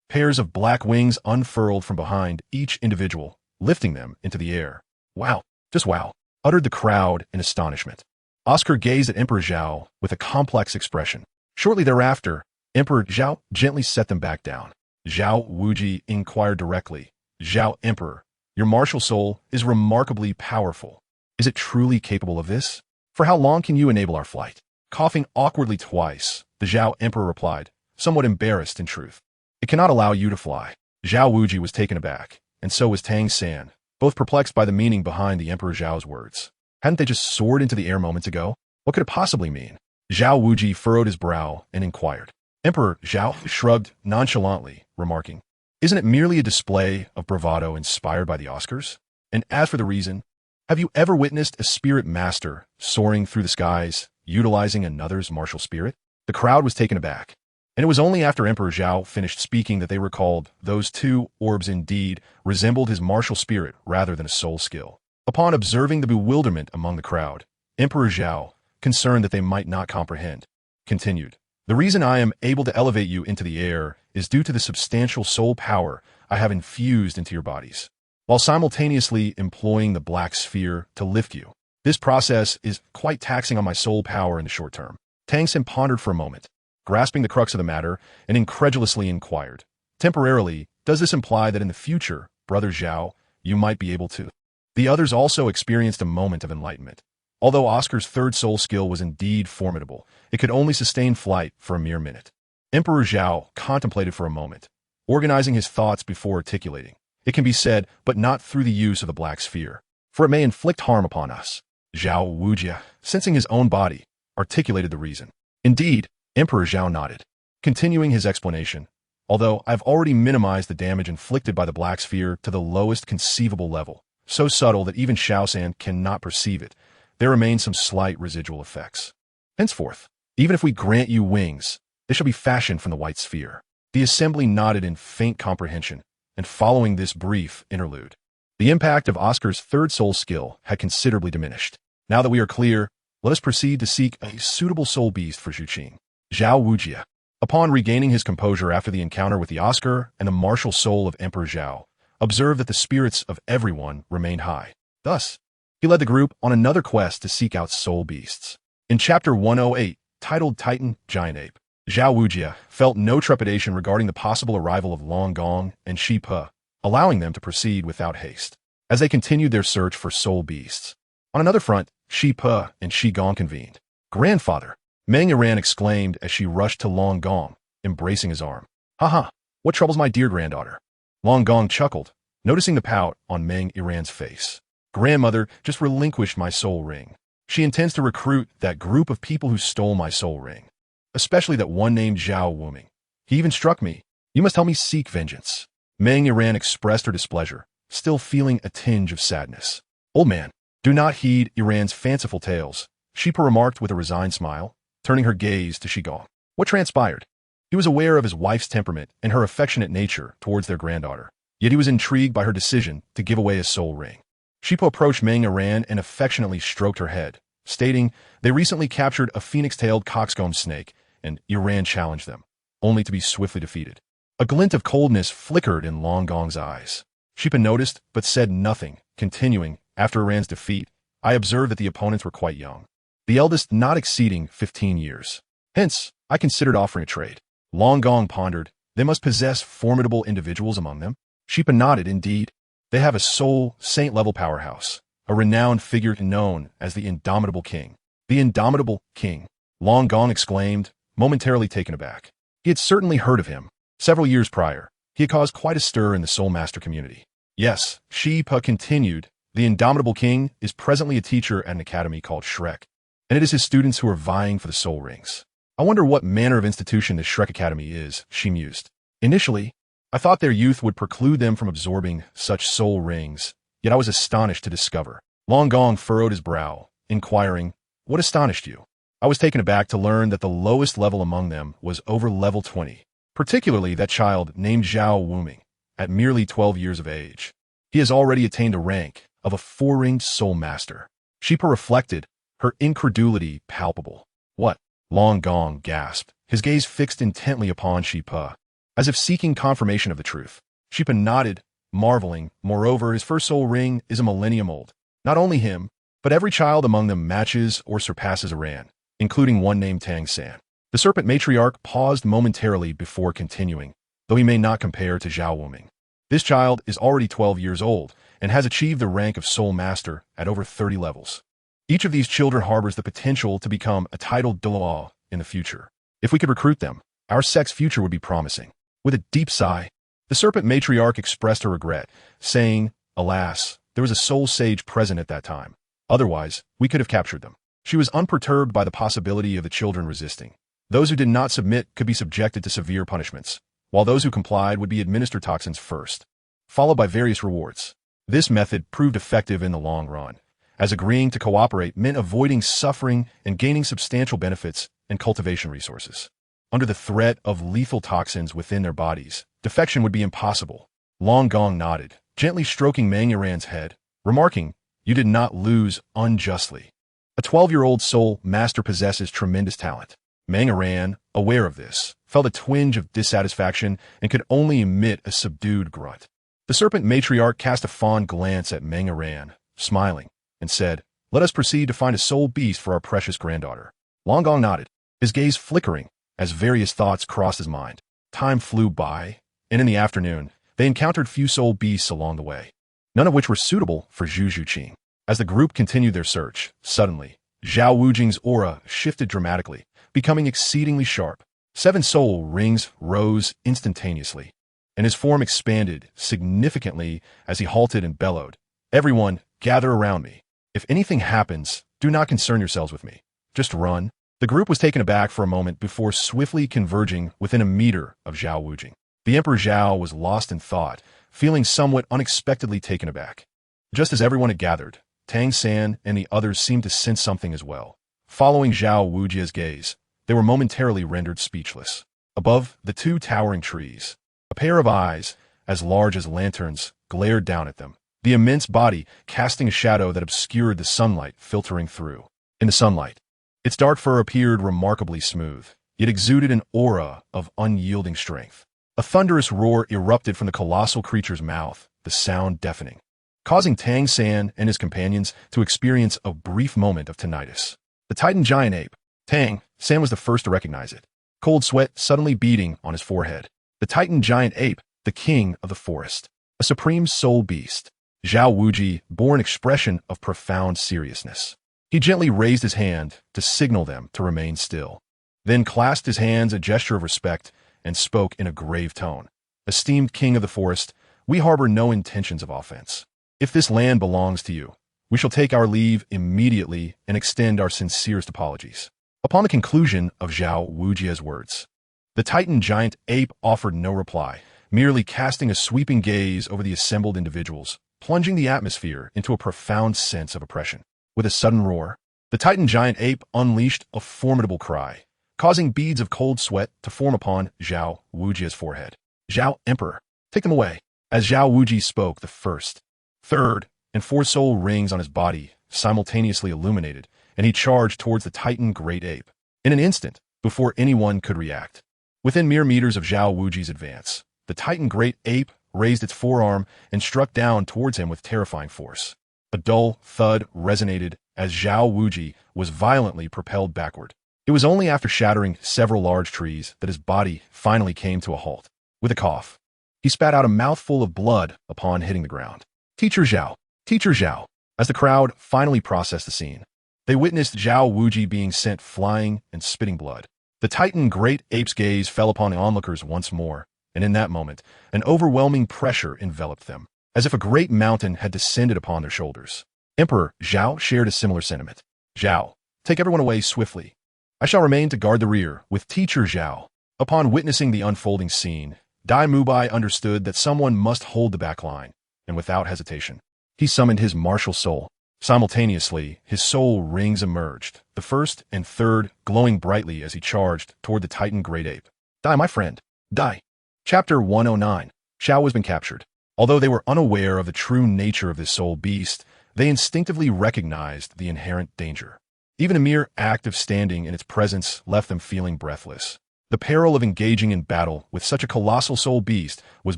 pairs of black wings unfurled from behind each individual, lifting them into the air. "Wow, just wow," uttered the crowd in astonishment. Oscar gazed at Emperor Zhao with a complex expression. Shortly thereafter, Emperor Zhao gently set them back down. Zhao Wuji inquired directly, "Zhao Emperor, your martial soul is remarkably powerful. Is it truly capable of this? For how long can you enable our flight?" Coughing awkwardly twice, the Zhao Emperor replied, somewhat embarrassed in truth, "It cannot allow you to fly." Zhao Wuji was taken aback, and so was Tang San, both perplexed by the meaning behind the Emperor Zhao's words. Hadn't they just soared into the air moments ago? What could it possibly mean? Zhao Wuji furrowed his brow and inquired. Emperor Zhao shrugged nonchalantly, remarking, "Isn't it merely a display of bravado inspired by the Oscars? And as for the reason, have you ever witnessed a spirit master soaring through the skies, utilizing another's martial spirit? The crowd was taken aback. And it was only after Emperor Zhao finished speaking that they recalled those two orbs indeed resembled his martial spirit rather than a soul skill. Upon observing the bewilderment among the crowd, Emperor Zhao, concerned that they might not comprehend, continued, "The reason I am able to elevate you into the air is due to the substantial soul power I have infused into your bodies, while simultaneously employing the black sphere to lift you. This process is quite taxing on my soul power in the short term." Tang Xin pondered for a moment, grasping the crux of the matter, and incredulously inquired, "Temporarily, does this imply that in the future, Brother Zhao, you might be able to?" The others also experienced a moment of enlightenment. Although Oscar's third soul skill was indeed formidable, it could only sustain flight for a mere minute. Emperor Zhao contemplated for a moment, organizing his thoughts before articulating. "It can be said, but not through the use of the black sphere, for it may inflict harm upon us." Zhao Wujia, sensing his own body, articulated the reason. "Indeed," Emperor Zhao nodded, continuing his explanation. "Although I've already minimized the damage inflicted by the black sphere to the lowest conceivable level, so subtle that even Shaosan cannot perceive it, there remain some slight residual effects. Henceforth, even if we grant you wings, they shall be fashioned from the white sphere." The assembly nodded in faint comprehension, and following this brief interlude, the impact of Oscar's third soul skill had considerably diminished. "Now that we are clear, let us proceed to seek a suitable soul beast for Zhuqing." Zhao Wujia, upon regaining his composure after the encounter with the Oscar and the martial soul of Emperor Zhao, observed that the spirits of everyone remained high. Thus, he led the group on another quest to seek out soul beasts. In Chapter 108, titled Titan Giant Ape, Zhao Wujia felt no trepidation regarding the possible arrival of Long Gong and Shi Pe, allowing them to proceed without haste, as they continued their search for soul beasts. On another front, Shi Pe and Shi Gong convened. "Grandfather!" Meng Yiran exclaimed as she rushed to Long Gong, embracing his arm. "Haha, what troubles my dear granddaughter?" Long Gong chuckled, noticing the pout on Meng Yiran's face. "Grandmother just relinquished my soul ring. She intends to recruit that group of people who stole my soul ring, especially that one named Zhao Wuming. He even struck me. You must help me seek vengeance." Meng Yiran expressed her displeasure, still feeling a tinge of sadness. "Old man, do not heed Yiran's fanciful tales," Shi Pe remarked with a resigned smile, turning her gaze to Shi Gong. What transpired? He was aware of his wife's temperament and her affectionate nature towards their granddaughter, yet he was intrigued by her decision to give away his soul ring. Shi Pe approached Meng Yiran and affectionately stroked her head, stating they recently captured a phoenix-tailed coxcomb snake, and Yiran challenged them, only to be swiftly defeated. A glint of coldness flickered in Long Gong's eyes. Shi Pe noticed, but said nothing, continuing, "After Yiran's defeat, I observed that the opponents were quite young, the eldest not exceeding 15 years. Hence, I considered offering a trade." Long Gong pondered, "They must possess formidable individuals among them." Shi Pe nodded, "Indeed, they have a soul saint-level powerhouse, a renowned figure known as the Indomitable King." "The Indomitable King," Long Gong exclaimed, momentarily taken aback. He had certainly heard of him. Several years prior, he had caused quite a stir in the Soul Master community. "Yes," Shi Pe continued, "the Indomitable King is presently a teacher at an academy called Shrek, and it is his students who are vying for the soul rings. I wonder what manner of institution this Shrek Academy is," she mused. "Initially, I thought their youth would preclude them from absorbing such soul rings, yet I was astonished to discover." Long Gong furrowed his brow, inquiring, "What astonished you?" "I was taken aback to learn that the lowest level among them was over level 20, particularly that child named Zhao Wuming, at merely 12 years of age. He has already attained a rank of a 4-ringed soul master." Shi Pe reflected, her incredulity palpable. "What?" Long Gong gasped, his gaze fixed intently upon Shi Pe, as if seeking confirmation of the truth. Shi Pe nodded, marveling. "Moreover, his first soul ring is a millennium old. Not only him, but every child among them matches or surpasses Iran, including one named Tang San." The serpent matriarch paused momentarily before continuing, though he may not compare to Zhao Wuming. "This child is already 12 years old and has achieved the rank of soul master at over 30 levels. Each of these children harbors the potential to become a titled Douluo in the future. If we could recruit them, our sect's future would be promising." With a deep sigh, the serpent matriarch expressed her regret, saying, "Alas, there was a soul sage present at that time. Otherwise, we could have captured them." She was unperturbed by the possibility of the children resisting. Those who did not submit could be subjected to severe punishments, while those who complied would be administered toxins first, followed by various rewards. This method proved effective in the long run, as agreeing to cooperate meant avoiding suffering and gaining substantial benefits and cultivation resources. Under the threat of lethal toxins within their bodies, defection would be impossible. Long Gong nodded, gently stroking Mangaran's head, remarking, "You did not lose unjustly. A 12-year-old soul master possesses tremendous talent." Mangaran, aware of this, felt a twinge of dissatisfaction and could only emit a subdued grunt. The serpent matriarch cast a fond glance at Mangaran, smiling, and said, "Let us proceed to find a soul beast for our precious granddaughter." Long Gong nodded, his gaze flickering as various thoughts crossed his mind. Time flew by, and in the afternoon, they encountered few soul beasts along the way, none of which were suitable for Zhu Zhuqing. As the group continued their search, suddenly, Zhao Wujing's aura shifted dramatically, becoming exceedingly sharp. 7 soul rings rose instantaneously, and his form expanded significantly as he halted and bellowed, "Everyone, gather around me. If anything happens, do not concern yourselves with me. Just run." The group was taken aback for a moment before swiftly converging within a meter of Zhao Wujing. The Emperor Zhao was lost in thought, feeling somewhat unexpectedly taken aback. Just as everyone had gathered, Tang San and the others seemed to sense something as well. Following Zhao Wujia's gaze, they were momentarily rendered speechless. Above the 2 towering trees, a pair of eyes, as large as lanterns, glared down at them, the immense body casting a shadow that obscured the sunlight filtering through. In the sunlight, its dark fur appeared remarkably smooth, yet exuded an aura of unyielding strength. A thunderous roar erupted from the colossal creature's mouth, the sound deafening, causing Tang San and his companions to experience a brief moment of tinnitus. The Titan giant ape. Tang San was the first to recognize it, cold sweat suddenly beading on his forehead. The Titan giant ape, the king of the forest, a supreme soul beast. Zhao Wuji bore an expression of profound seriousness. He gently raised his hand to signal them to remain still, then clasped his hands, a gesture of respect, and spoke in a grave tone. "Esteemed king of the forest, we harbor no intentions of offense. If this land belongs to you, we shall take our leave immediately and extend our sincerest apologies." Upon the conclusion of Zhao Wujia's words, the Titan giant ape offered no reply, merely casting a sweeping gaze over the assembled individuals, plunging the atmosphere into a profound sense of oppression. With a sudden roar, the Titan giant ape unleashed a formidable cry, causing beads of cold sweat to form upon Zhao Wujia's forehead. "Zhao Emperor, take them away." As Zhao Wuji spoke, the 1st, 3rd, and 4th soul rings on his body simultaneously illuminated, and he charged towards the Titan great ape. In an instant, before anyone could react, within mere meters of Zhao Wuji's advance, the Titan great ape raised its forearm and struck down towards him with terrifying force. A dull thud resonated as Zhao Wuji was violently propelled backward. It was only after shattering several large trees that his body finally came to a halt. With a cough, he spat out a mouthful of blood upon hitting the ground. "Teacher Zhao! Teacher Zhao!" As the crowd finally processed the scene, they witnessed Zhao Wuji being sent flying and spitting blood. The Titan great ape's gaze fell upon the onlookers once more, and in that moment, an overwhelming pressure enveloped them, as if a great mountain had descended upon their shoulders. Emperor Zhao shared a similar sentiment. "Zhao, take everyone away swiftly. I shall remain to guard the rear with Teacher Zhao." Upon witnessing the unfolding scene, Dai Mubai understood that someone must hold the back line, and without hesitation, he summoned his martial soul. Simultaneously, his soul rings emerged, the 1st and 3rd glowing brightly as he charged toward the Titan great ape. "Dai, my friend, Dai." Chapter 109. Zhao has been captured. Although they were unaware of the true nature of this soul beast, they instinctively recognized the inherent danger. Even a mere act of standing in its presence left them feeling breathless. The peril of engaging in battle with such a colossal soul beast was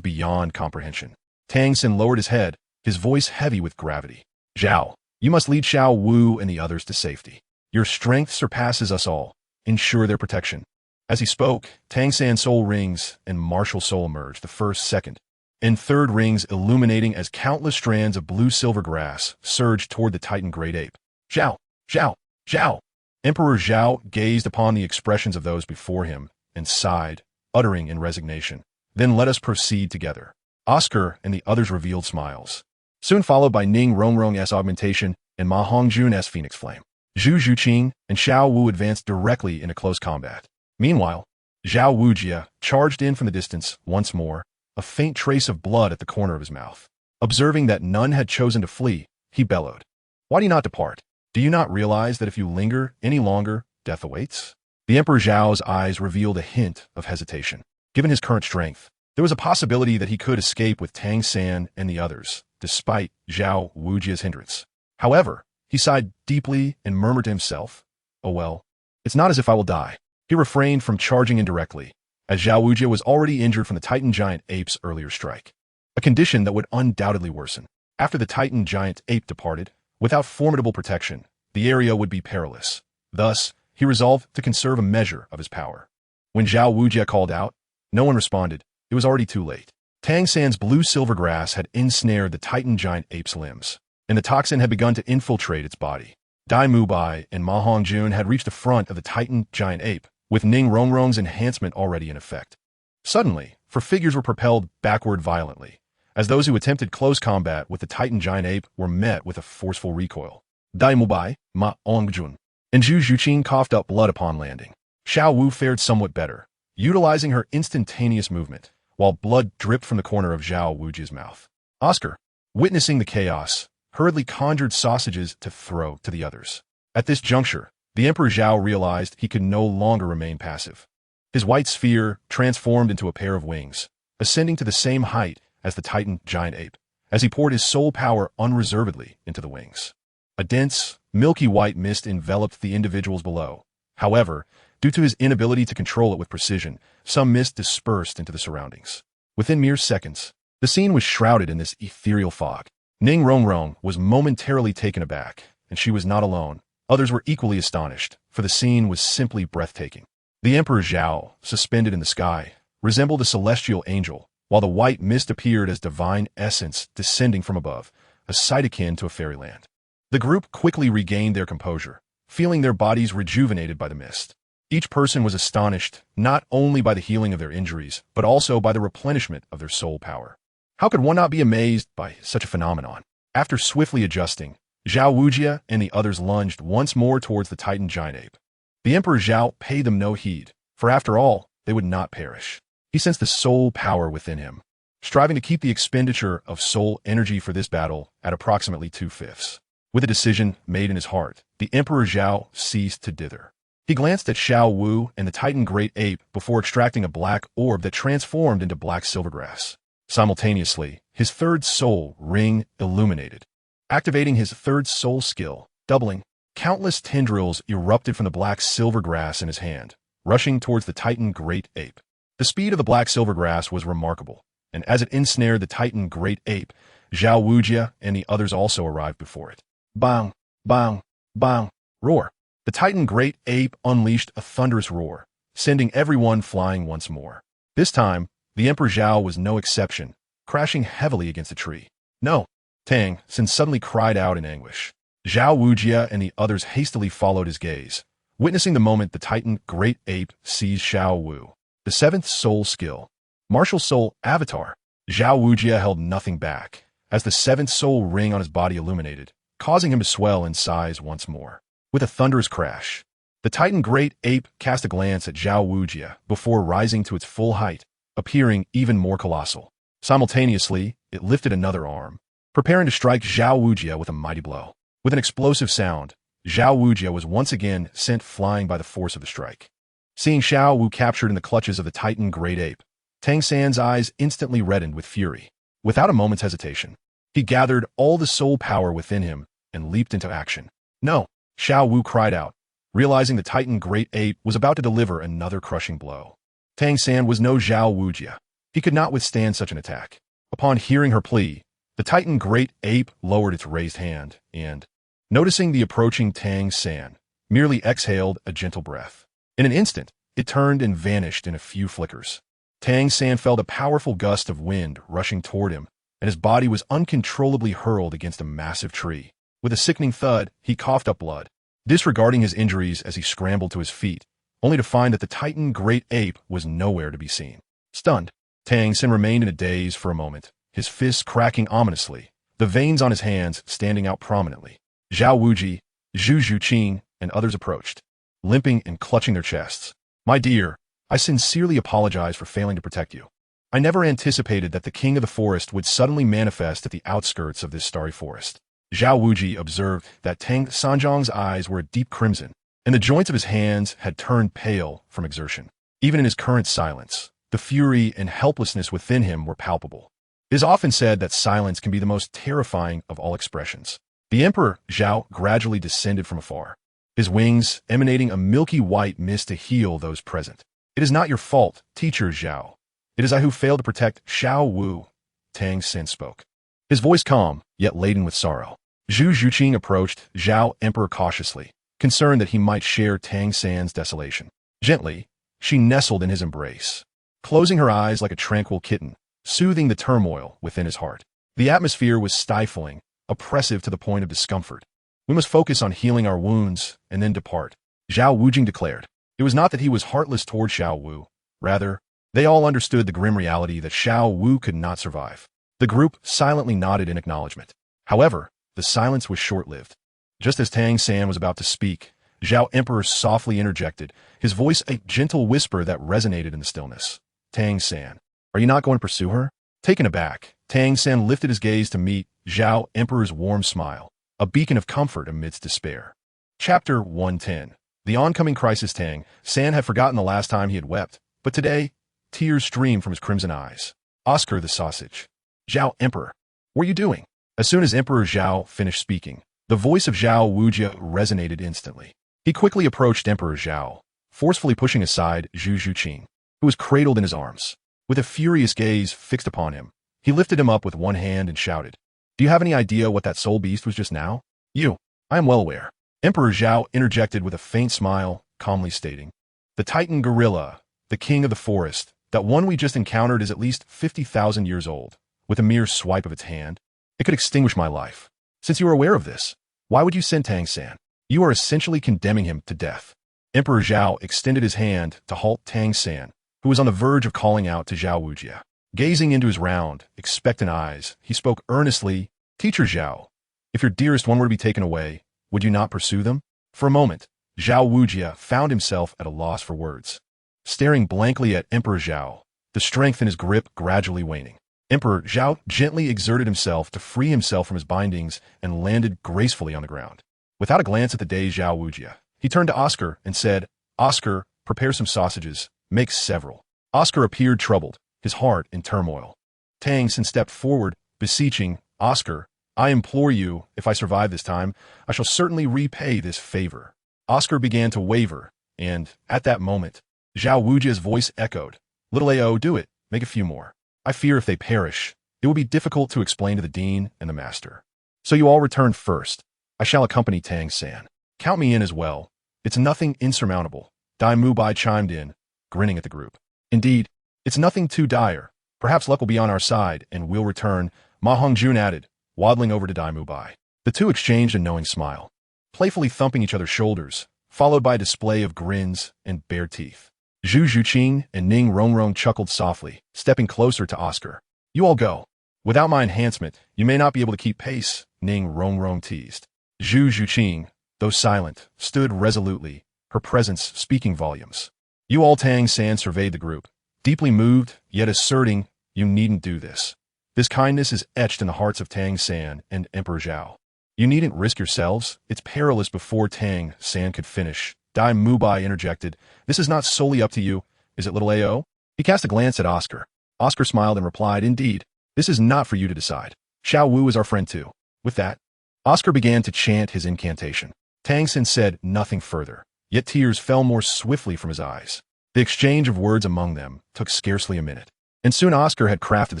beyond comprehension. Tang Sin lowered his head, his voice heavy with gravity. "Zhao, you must lead Xiao Wu and the others to safety. Your strength surpasses us all. Ensure their protection." As he spoke, Tang San's soul rings and martial soul emerged, the 1st, 2nd, and 3rd rings illuminating as countless strands of blue-silver grass surged toward the Titan great ape. "Zhao! Zhao! Zhao!" Emperor Zhao gazed upon the expressions of those before him and sighed, uttering in resignation, "Then let us proceed together." Oscar and the others revealed smiles, soon followed by Ning Rongrong's augmentation and Ma Hongjun's phoenix flame. Zhu Zhuqing and Xiao Wu advanced directly into close combat. Meanwhile, Zhao Wujia charged in from the distance once more, a faint trace of blood at the corner of his mouth. Observing that none had chosen to flee, he bellowed, Why do you not depart? Do you not realize that if you linger any longer, death awaits? The Emperor Zhao's eyes revealed a hint of hesitation. Given his current strength, there was a possibility that he could escape with Tang San and the others, despite Zhao Wujia's hindrance. However, he sighed deeply and murmured to himself, "Oh well, it's not as if I will die." He refrained from charging indirectly, as Zhao Wujia was already injured from the Titan Giant Ape's earlier strike, a condition that would undoubtedly worsen. After the Titan Giant Ape departed, without formidable protection, the area would be perilous. Thus, he resolved to conserve a measure of his power. When Zhao Wujia called out, no one responded. It was already too late. Tang San's blue-silver grass had ensnared the Titan Giant Ape's limbs, and the toxin had begun to infiltrate its body. Dai Mubai and Ma Hongjun had reached the front of the Titan Giant Ape, with Ning Rongrong's enhancement already in effect. Suddenly, four figures were propelled backward violently, as those who attempted close combat with the Titan Giant Ape were met with a forceful recoil. Dai Mubai, Ma Hongjun, and Zhu Zhuqing coughed up blood upon landing. Xiao Wu fared somewhat better, utilizing her instantaneous movement, while blood dripped from the corner of Zhao Wujia's mouth. Oscar, witnessing the chaos, hurriedly conjured sausages to throw to the others. At this juncture, the Emperor Zhao realized he could no longer remain passive. His white sphere transformed into a pair of wings, ascending to the same height as the Titan Giant Ape, as he poured his soul power unreservedly into the wings. A dense, milky white mist enveloped the individuals below. However, due to his inability to control it with precision, some mist dispersed into the surroundings. Within mere seconds, the scene was shrouded in this ethereal fog. Ning Rongrong was momentarily taken aback, and she was not alone. Others were equally astonished, for the scene was simply breathtaking. The Emperor Zhao, suspended in the sky, resembled a celestial angel, while the white mist appeared as divine essence descending from above, a sight akin to a fairyland. The group quickly regained their composure, feeling their bodies rejuvenated by the mist. Each person was astonished not only by the healing of their injuries, but also by the replenishment of their soul power. How could one not be amazed by such a phenomenon? After swiftly adjusting, Zhao Wujia and the others lunged once more towards the Titan Giant Ape. The Emperor Zhao paid them no heed, for after all, they would not perish. He sensed the soul power within him, striving to keep the expenditure of soul energy for this battle at approximately 2/5. With a decision made in his heart, the Emperor Zhao ceased to dither. He glanced at Xiao Wu and the Titan Great Ape before extracting a black orb that transformed into black silvergrass. Simultaneously, his third soul ring illuminated. Activating his third soul skill, doubling, countless tendrils erupted from the black silvergrass in his hand, rushing towards the Titan Great Ape. The speed of the black silvergrass was remarkable, and as it ensnared the Titan Great Ape, Zhao Wujia and the others also arrived before it. Bang, bang, bang, roar. The Titan Great Ape unleashed a thunderous roar, sending everyone flying once more. This time, the Emperor Zhao was no exception, crashing heavily against a tree. No! Tang San suddenly cried out in anguish. Zhao Wujia and the others hastily followed his gaze, witnessing the moment the Titan Great Ape seized Xiao Wu. The seventh soul skill, Martial Soul Avatar. Zhao Wujia held nothing back, as the seventh soul ring on his body illuminated, causing him to swell in size once more. With a thunderous crash, the Titan Great Ape cast a glance at Zhao Wujia before rising to its full height, appearing even more colossal. Simultaneously, it lifted another arm, preparing to strike Zhao Wujia with a mighty blow. With an explosive sound, Zhao Wujia was once again sent flying by the force of the strike. Seeing Xiao Wu captured in the clutches of the Titan Great Ape, Tang San's eyes instantly reddened with fury. Without a moment's hesitation, he gathered all the soul power within him and leaped into action. No! Xiao Wu cried out, realizing the Titan Great Ape was about to deliver another crushing blow. Tang San was no Zhao Wujia. He could not withstand such an attack. Upon hearing her plea, the Titan Great Ape lowered its raised hand and, noticing the approaching Tang San, merely exhaled a gentle breath. In an instant, it turned and vanished in a few flickers. Tang San felt a powerful gust of wind rushing toward him, and his body was uncontrollably hurled against a massive tree. With a sickening thud, he coughed up blood, disregarding his injuries as he scrambled to his feet, only to find that the Titan Great Ape was nowhere to be seen. Stunned, Tang San remained in a daze for a moment, his fists cracking ominously, the veins on his hands standing out prominently. Zhao Wuji, Zhu Zhuqing, and others approached, limping and clutching their chests. My dear, I sincerely apologize for failing to protect you. I never anticipated that the king of the forest would suddenly manifest at the outskirts of this starry forest. Zhao Wuji observed that Tang Sanjiang's eyes were a deep crimson, and the joints of his hands had turned pale from exertion. Even in his current silence, the fury and helplessness within him were palpable. It is often said that silence can be the most terrifying of all expressions. The Emperor Zhao gradually descended from afar, his wings emanating a milky white mist to heal those present. "It is not your fault, teacher Zhao. It is I who failed to protect Xiao Wu," Tang Sen spoke, his voice calm, yet laden with sorrow. Zhu Zhuqing approached Zhao Emperor cautiously, concerned that he might share Tang San's desolation. Gently, she nestled in his embrace, closing her eyes like a tranquil kitten, soothing the turmoil within his heart. The atmosphere was stifling, oppressive to the point of discomfort. "We must focus on healing our wounds and then depart," Zhao Wujing declared. It was not that he was heartless toward Xiao Wu. Rather, they all understood the grim reality that Xiao Wu could not survive. The group silently nodded in acknowledgement. However, the silence was short-lived. Just as Tang San was about to speak, Zhao Emperor softly interjected, his voice a gentle whisper that resonated in the stillness. "Tang San, are you not going to pursue her?" Taken aback, Tang San lifted his gaze to meet Zhao Emperor's warm smile, a beacon of comfort amidst despair. Chapter 110. The oncoming crisis. Tang San had forgotten the last time he had wept, but today, tears streamed from his crimson eyes. "Oscar the sausage. Zhao Emperor, what are you doing?" As soon as Emperor Zhao finished speaking, the voice of Zhao Wujia resonated instantly. He quickly approached Emperor Zhao, forcefully pushing aside Zhu Zhuqing, who was cradled in his arms. With a furious gaze fixed upon him, he lifted him up with one hand and shouted, "Do you have any idea what that soul beast was just now?" "You. I am well aware." Emperor Zhao interjected with a faint smile, calmly stating, "The Titan gorilla, the king of the forest, that one we just encountered is at least 50,000 years old. With a mere swipe of its hand, it could extinguish my life. Since you are aware of this, why would you send Tang San? You are essentially condemning him to death." Emperor Zhao extended his hand to halt Tang San, who was on the verge of calling out to Zhao Wujia. Gazing into his round, expectant eyes, he spoke earnestly, "Teacher Zhao, if your dearest one were to be taken away, would you not pursue them?" For a moment, Zhao Wujia found himself at a loss for words. Staring blankly at Emperor Zhao, the strength in his grip gradually waning. Emperor Zhao gently exerted himself to free himself from his bindings and landed gracefully on the ground. Without a glance at the dazed Zhao Wujia, he turned to Oscar and said, "Oscar, prepare some sausages. Make several." Oscar appeared troubled, his heart in turmoil. Tang San stepped forward, beseeching, "Oscar, I implore you, if I survive this time, I shall certainly repay this favor." Oscar began to waver, and, at that moment, Zhao Wujia's voice echoed, "Little Ao, do it. Make a few more. I fear if they perish, it will be difficult to explain to the dean and the master. So you all return first. I shall accompany Tang San. Count me in as well. It's nothing insurmountable." Dai Mubai chimed in, grinning at the group. "Indeed, it's nothing too dire. Perhaps luck will be on our side, and we'll return," Ma Hongjun added, waddling over to Dai Mubai. The two exchanged a knowing smile, playfully thumping each other's shoulders, followed by a display of grins and bare teeth. Zhu Zhuqing and Ning Rongrong chuckled softly, stepping closer to Oscar. "You all go. Without my enhancement, you may not be able to keep pace," Ning Rongrong teased. Zhu Zhuqing, though silent, stood resolutely, her presence speaking volumes. You all. Tang San surveyed the group, deeply moved, yet asserting, "You needn't do this." This kindness is etched in the hearts of Tang San and Emperor Zhao. "You needn't risk yourselves. It's perilous." Before Tang San could finish, Dai Mubai interjected, "This is not solely up to you, is it, little Ao?" He cast a glance at Oscar. Oscar smiled and replied, "Indeed, this is not for you to decide. Xiao Wu is our friend too." With that, Oscar began to chant his incantation. Tang San said nothing further, yet tears fell more swiftly from his eyes. The exchange of words among them took scarcely a minute, and soon Oscar had crafted the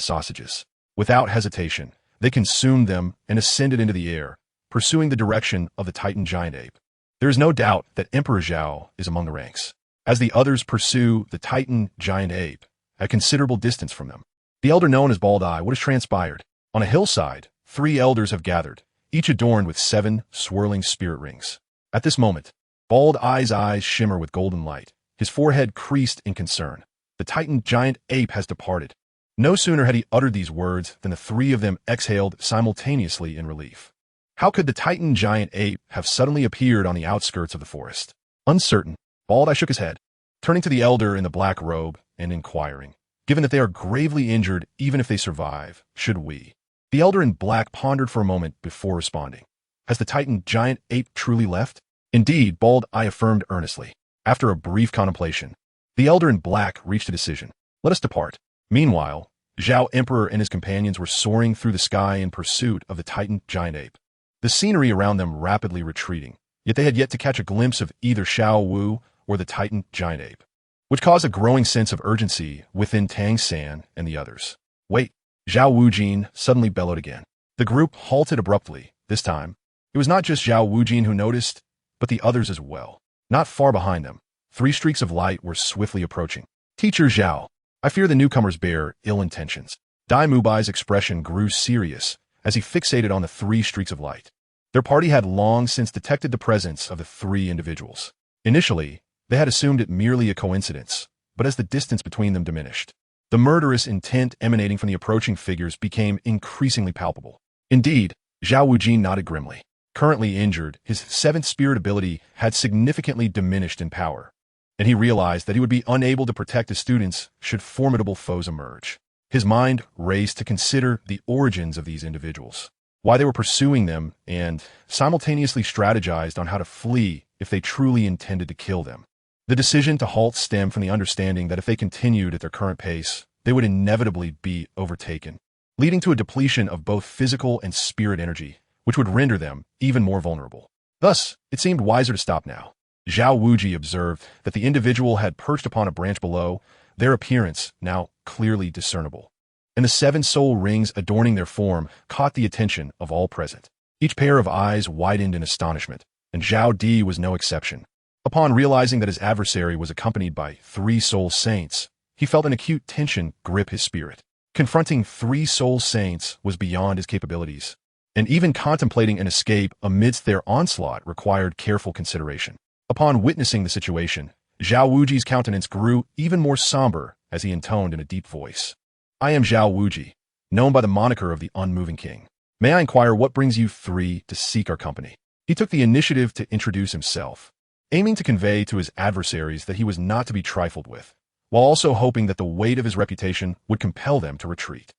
sausages. Without hesitation, they consumed them and ascended into the air, pursuing the direction of the Titan giant ape. There is no doubt that Emperor Zhao is among the ranks, as the others pursue the Titan giant ape at considerable distance from them. The elder known as Bald Eye, what has transpired? On a hillside, 3 elders have gathered, each adorned with 7 swirling spirit rings. At this moment, Bald Eye's eyes shimmer with golden light, his forehead creased in concern. The Titan giant ape has departed. No sooner had he uttered these words than the 3 of them exhaled simultaneously in relief. How could the Titan giant ape have suddenly appeared on the outskirts of the forest? Uncertain, Bald Eye shook his head, turning to the elder in the black robe and inquiring, "Given that they are gravely injured, even if they survive, should we?" The elder in black pondered for a moment before responding. Has the Titan giant ape truly left? Indeed, Bald Eye affirmed earnestly. After a brief contemplation, the elder in black reached a decision. Let us depart. Meanwhile, Zhao Emperor and his companions were soaring through the sky in pursuit of the Titan giant ape. The scenery around them rapidly retreating, yet they had yet to catch a glimpse of either Xiao Wu or the Titan giant ape, which caused a growing sense of urgency within Tang San and the others. Wait, Zhao Wujin suddenly bellowed again. The group halted abruptly. This time, it was not just Zhao Wujin who noticed, but the others as well. Not far behind them, 3 streaks of light were swiftly approaching. Teacher Zhao, I fear the newcomers bear ill intentions. Dai Mubai's expression grew serious as he fixated on the 3 streaks of light. Their party had long since detected the presence of the 3 individuals. Initially, they had assumed it merely a coincidence, but as the distance between them diminished, the murderous intent emanating from the approaching figures became increasingly palpable. Indeed, Zhao Wujin nodded grimly. Currently injured, his 7th spirit ability had significantly diminished in power, and he realized that he would be unable to protect his students should formidable foes emerge. His mind raced to consider the origins of these individuals, why they were pursuing them, and simultaneously strategized on how to flee if they truly intended to kill them. The decision to halt stemmed from the understanding that if they continued at their current pace, they would inevitably be overtaken, leading to a depletion of both physical and spirit energy, which would render them even more vulnerable. Thus, it seemed wiser to stop now. Zhao Wuji observed that the individual had perched upon a branch below, their appearance now clearly discernible, and the 7 soul rings adorning their form caught the attention of all present. Each pair of eyes widened in astonishment, and Zhao Di was no exception. Upon realizing that his adversary was accompanied by 3 soul saints, he felt an acute tension grip his spirit. Confronting 3 soul saints was beyond his capabilities, and even contemplating an escape amidst their onslaught required careful consideration. Upon witnessing the situation, Zhao Wuji's countenance grew even more somber as he intoned in a deep voice. I am Zhao Wuji, known by the moniker of the Unmoving King. May I inquire what brings you 3 to seek our company? He took the initiative to introduce himself, aiming to convey to his adversaries that he was not to be trifled with, while also hoping that the weight of his reputation would compel them to retreat.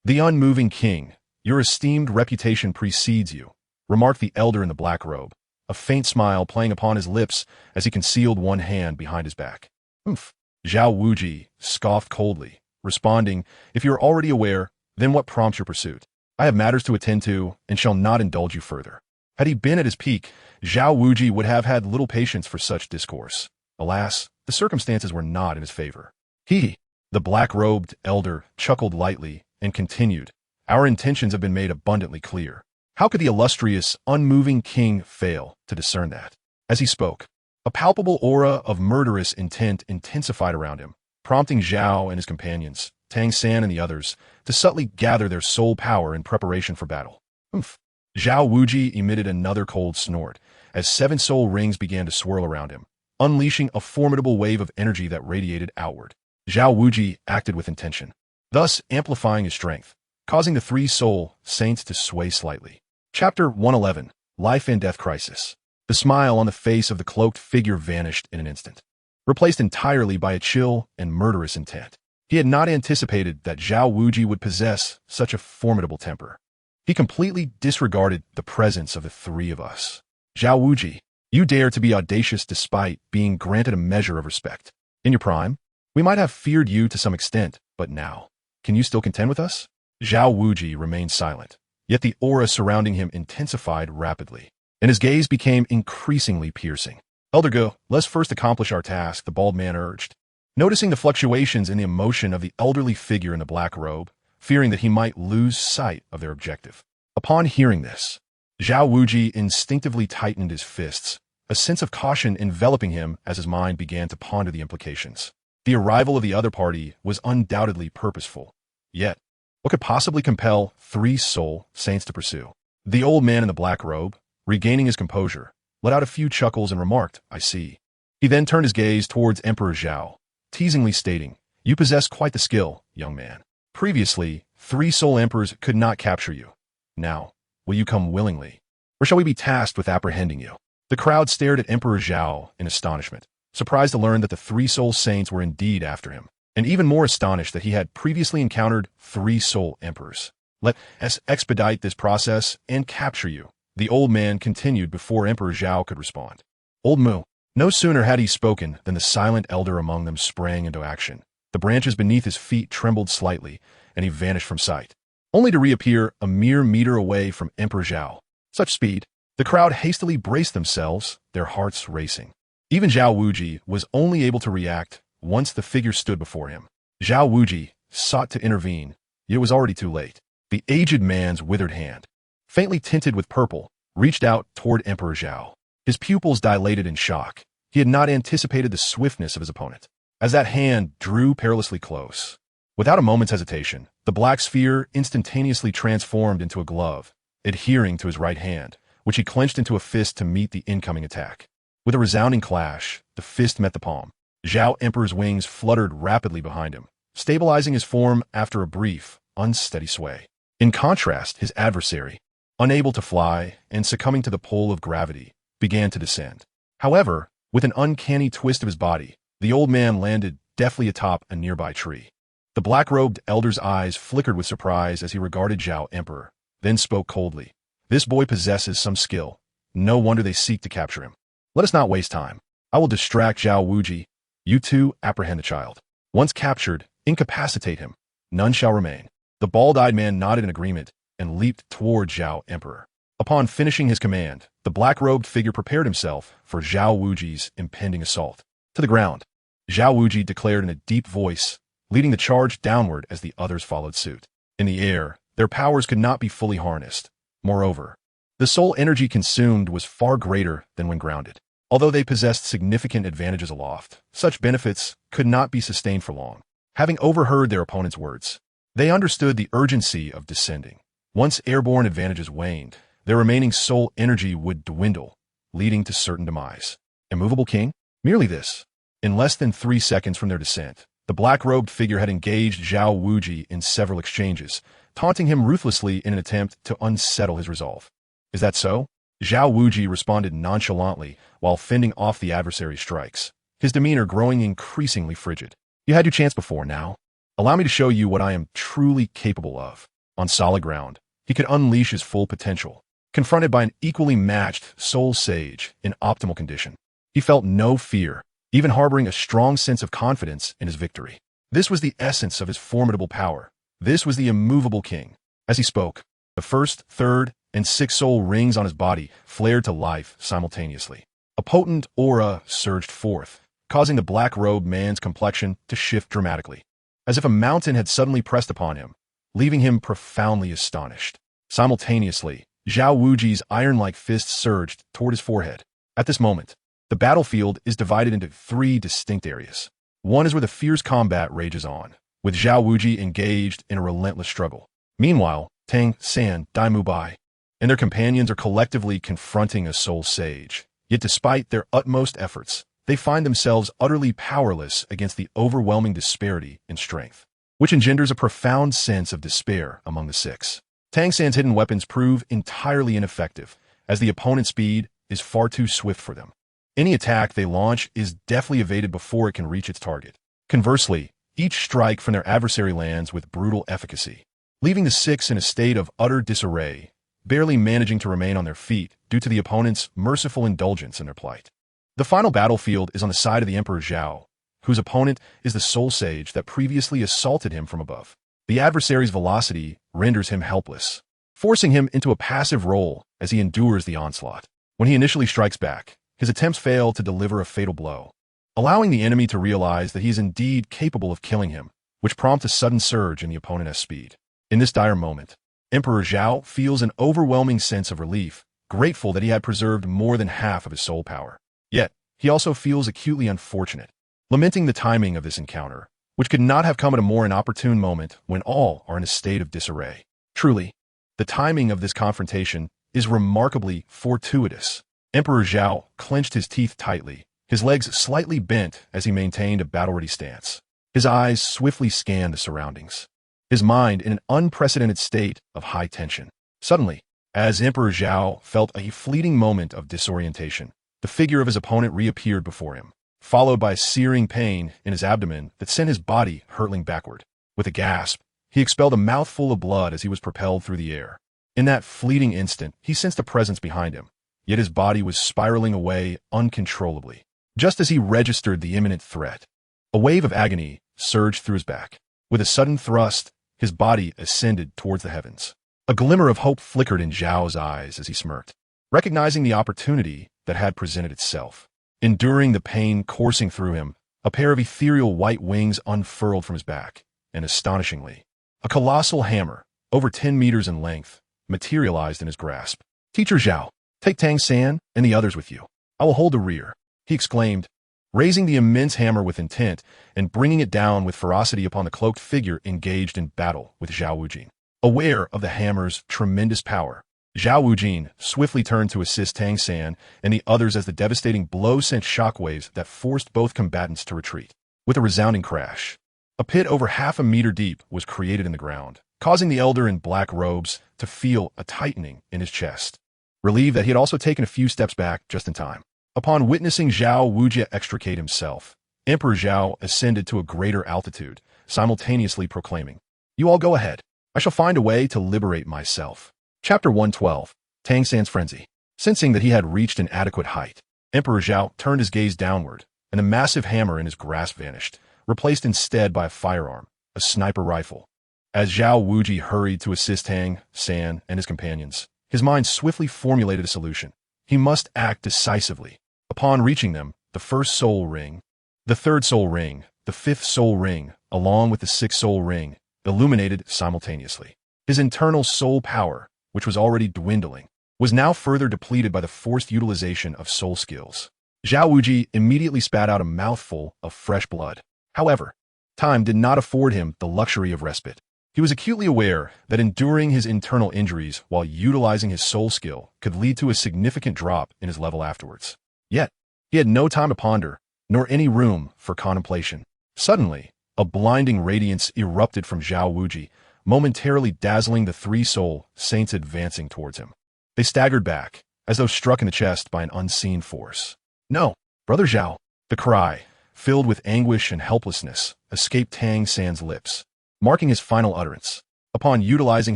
The Unmoving King, your esteemed reputation precedes you, remarked the elder in the black robe, a faint smile playing upon his lips as he concealed one hand behind his back. Zhao Wuji scoffed coldly, responding, if you are already aware, then what prompts your pursuit? I have matters to attend to and shall not indulge you further. Had he been at his peak, Zhao Wuji would have had little patience for such discourse. Alas, the circumstances were not in his favor. The black-robed elder chuckled lightly and continued, our intentions have been made abundantly clear. How could the illustrious, unmoving king fail to discern that? As he spoke, a palpable aura of murderous intent intensified around him, prompting Zhao and his companions, Tang San and the others, to subtly gather their soul power in preparation for battle. Zhao Wuji emitted another cold snort as 7 soul rings began to swirl around him, unleashing a formidable wave of energy that radiated outward. Zhao Wuji acted with intention, thus amplifying his strength, causing the 3 soul saints to sway slightly. Chapter 111, Life and Death Crisis. The smile on the face of the cloaked figure vanished in an instant, replaced entirely by a chill and murderous intent. He had not anticipated that Zhao Wuji would possess such a formidable temper. He completely disregarded the presence of the 3 of us. Zhao Wuji, you dare to be audacious despite being granted a measure of respect. In your prime, we might have feared you to some extent, but now, can you still contend with us? Zhao Wuji remained silent, yet the aura surrounding him intensified rapidly, and his gaze became increasingly piercing. Elder Go, let's first accomplish our task, the bald man urged. Noticing the fluctuations in the emotion of the elderly figure in the black robe, fearing that he might lose sight of their objective. Upon hearing this, Zhao Wuji instinctively tightened his fists, a sense of caution enveloping him as his mind began to ponder the implications. The arrival of the other party was undoubtedly purposeful. Yet, what could possibly compel 3 soul saints to pursue? The old man in the black robe, regaining his composure, let out a few chuckles and remarked, I see. He then turned his gaze towards Emperor Zhao, teasingly stating, you possess quite the skill, young man. Previously, 3 soul emperors could not capture you. Now, will you come willingly, or shall we be tasked with apprehending you? The crowd stared at Emperor Zhao in astonishment, surprised to learn that the 3 soul saints were indeed after him, and even more astonished that he had previously encountered 3 soul emperors. Let us expedite this process and capture you. The old man continued before Emperor Zhao could respond. Old Mu. No sooner had he spoken than the silent elder among them sprang into action. The branches beneath his feet trembled slightly, and he vanished from sight, only to reappear a mere meter away from Emperor Zhao. Such speed! The crowd hastily braced themselves, their hearts racing. Even Zhao Wuji was only able to react once the figure stood before him. Zhao Wuji sought to intervene, yet it was already too late. The aged man's withered hand, faintly tinted with purple, reached out toward Emperor Zhao. His pupils dilated in shock. He had not anticipated the swiftness of his opponent. As that hand drew perilously close, without a moment's hesitation, the black sphere instantaneously transformed into a glove, adhering to his right hand, which he clenched into a fist to meet the incoming attack. With a resounding clash, the fist met the palm. Zhao Emperor's wings fluttered rapidly behind him, stabilizing his form after a brief, unsteady sway. In contrast, his adversary, unable to fly and succumbing to the pull of gravity, began to descend. However, with an uncanny twist of his body, the old man landed deftly atop a nearby tree. The black-robed elder's eyes flickered with surprise as he regarded Zhao Emperor, then spoke coldly. This boy possesses some skill. No wonder they seek to capture him. Let us not waste time. I will distract Zhao Wuji. You two apprehend the child. Once captured, incapacitate him. None shall remain. The bald-eyed man nodded in agreement and leaped toward Zhao Emperor. Upon finishing his command, the black-robed figure prepared himself for Zhao Wuji's impending assault. To the ground, Zhao Wuji declared in a deep voice, leading the charge downward as the others followed suit. In the air, their powers could not be fully harnessed. Moreover, the soul energy consumed was far greater than when grounded. Although they possessed significant advantages aloft, such benefits could not be sustained for long. Having overheard their opponent's words, they understood the urgency of descending. Once airborne advantages waned, their remaining soul energy would dwindle, leading to certain demise. Immovable king? Merely this. In less than 3 seconds from their descent, the black-robed figure had engaged Zhao Wuji in several exchanges, taunting him ruthlessly in an attempt to unsettle his resolve. Is that so? Zhao Wuji responded nonchalantly while fending off the adversary's strikes, his demeanor growing increasingly frigid. You had your chance before now. Allow me to show you what I am truly capable of. On solid ground, he could unleash his full potential. Confronted by an equally matched soul sage in optimal condition, he felt no fear, even harboring a strong sense of confidence in his victory. This was the essence of his formidable power. This was the immovable king. As he spoke, the first, third, and sixth soul rings on his body flared to life simultaneously. A potent aura surged forth, causing the black-robed man's complexion to shift dramatically, as if a mountain had suddenly pressed upon him, leaving him profoundly astonished. Simultaneously, Zhao Wuji's iron-like fist surged toward his forehead. At this moment, the battlefield is divided into 3 distinct areas. One is where the fierce combat rages on, with Zhao Wuji engaged in a relentless struggle. Meanwhile, Tang, San, Dai Mubai, and their companions are collectively confronting a soul sage. Yet despite their utmost efforts, they find themselves utterly powerless against the overwhelming disparity in strength, which engenders a profound sense of despair among the 6. Tang San's hidden weapons prove entirely ineffective, as the opponent's speed is far too swift for them. Any attack they launch is deftly evaded before it can reach its target. Conversely, each strike from their adversary lands with brutal efficacy, leaving the 6 in a state of utter disarray, barely managing to remain on their feet due to the opponent's merciful indulgence in their plight. The final battlefield is on the side of the Emperor Zhao, whose opponent is the soul sage that previously assaulted him from above. The adversary's velocity renders him helpless, forcing him into a passive role as he endures the onslaught. When he initially strikes back, his attempts fail to deliver a fatal blow, allowing the enemy to realize that he is indeed capable of killing him, which prompts a sudden surge in the opponent's speed. In this dire moment, Emperor Zhao feels an overwhelming sense of relief, grateful that he had preserved more than half of his soul power. Yet, he also feels acutely unfortunate, lamenting the timing of this encounter, which could not have come at a more inopportune moment when all are in a state of disarray. Truly, the timing of this confrontation is remarkably fortuitous. Emperor Zhao clenched his teeth tightly, his legs slightly bent as he maintained a battle-ready stance. His eyes swiftly scanned the surroundings, his mind in an unprecedented state of high tension. Suddenly, as Emperor Zhao felt a fleeting moment of disorientation, the figure of his opponent reappeared before him, followed by a searing pain in his abdomen that sent his body hurtling backward. With a gasp, He expelled a mouthful of blood as he was propelled through the air. In that fleeting instant, he sensed a presence behind him, yet his body was spiraling away uncontrollably. Just as he registered the imminent threat, a wave of agony surged through his back. With a sudden thrust, his body ascended towards the heavens. A glimmer of hope flickered in Zhao's eyes as he smirked, recognizing the opportunity that had presented itself. Enduring the pain coursing through him, a pair of ethereal white wings unfurled from his back, and astonishingly, a colossal hammer, over 10 meters in length, materialized in his grasp. "Teacher Zhao, take Tang San and the others with you. I will hold the rear," he exclaimed, raising the immense hammer with intent and bringing it down with ferocity upon the cloaked figure engaged in battle with Zhao Wujin. Aware of the hammer's tremendous power, Zhao Wujin swiftly turned to assist Tang San and the others as the devastating blow sent shockwaves that forced both combatants to retreat. With a resounding crash, a pit over half a meter deep was created in the ground, causing the elder in black robes to feel a tightening in his chest, relieved that he had also taken a few steps back just in time. Upon witnessing Zhao Wujia extricate himself, Emperor Zhao ascended to a greater altitude, simultaneously proclaiming, "You all go ahead. I shall find a way to liberate myself." Chapter 112, Tang San's Frenzy. Sensing that he had reached an adequate height, Emperor Zhao turned his gaze downward, and the massive hammer in his grasp vanished, replaced instead by a firearm, a sniper rifle. As Zhao Wuji hurried to assist Tang San and his companions, his mind swiftly formulated a solution. He must act decisively. Upon reaching them, the first soul ring, the third soul ring, the fifth soul ring, along with the sixth soul ring, illuminated simultaneously. His internal soul power, which was already dwindling, was now further depleted by the forced utilization of soul skills. Zhao Wuji immediately spat out a mouthful of fresh blood. However, time did not afford him the luxury of respite. He was acutely aware that enduring his internal injuries while utilizing his soul skill could lead to a significant drop in his level afterwards. Yet, he had no time to ponder, nor any room for contemplation. Suddenly, a blinding radiance erupted from Zhao Wuji, momentarily dazzling the three soul saints advancing towards him. They staggered back, as though struck in the chest by an unseen force. "No, Brother Zhao!" The cry, filled with anguish and helplessness, escaped Tang San's lips, marking his final utterance. Upon utilizing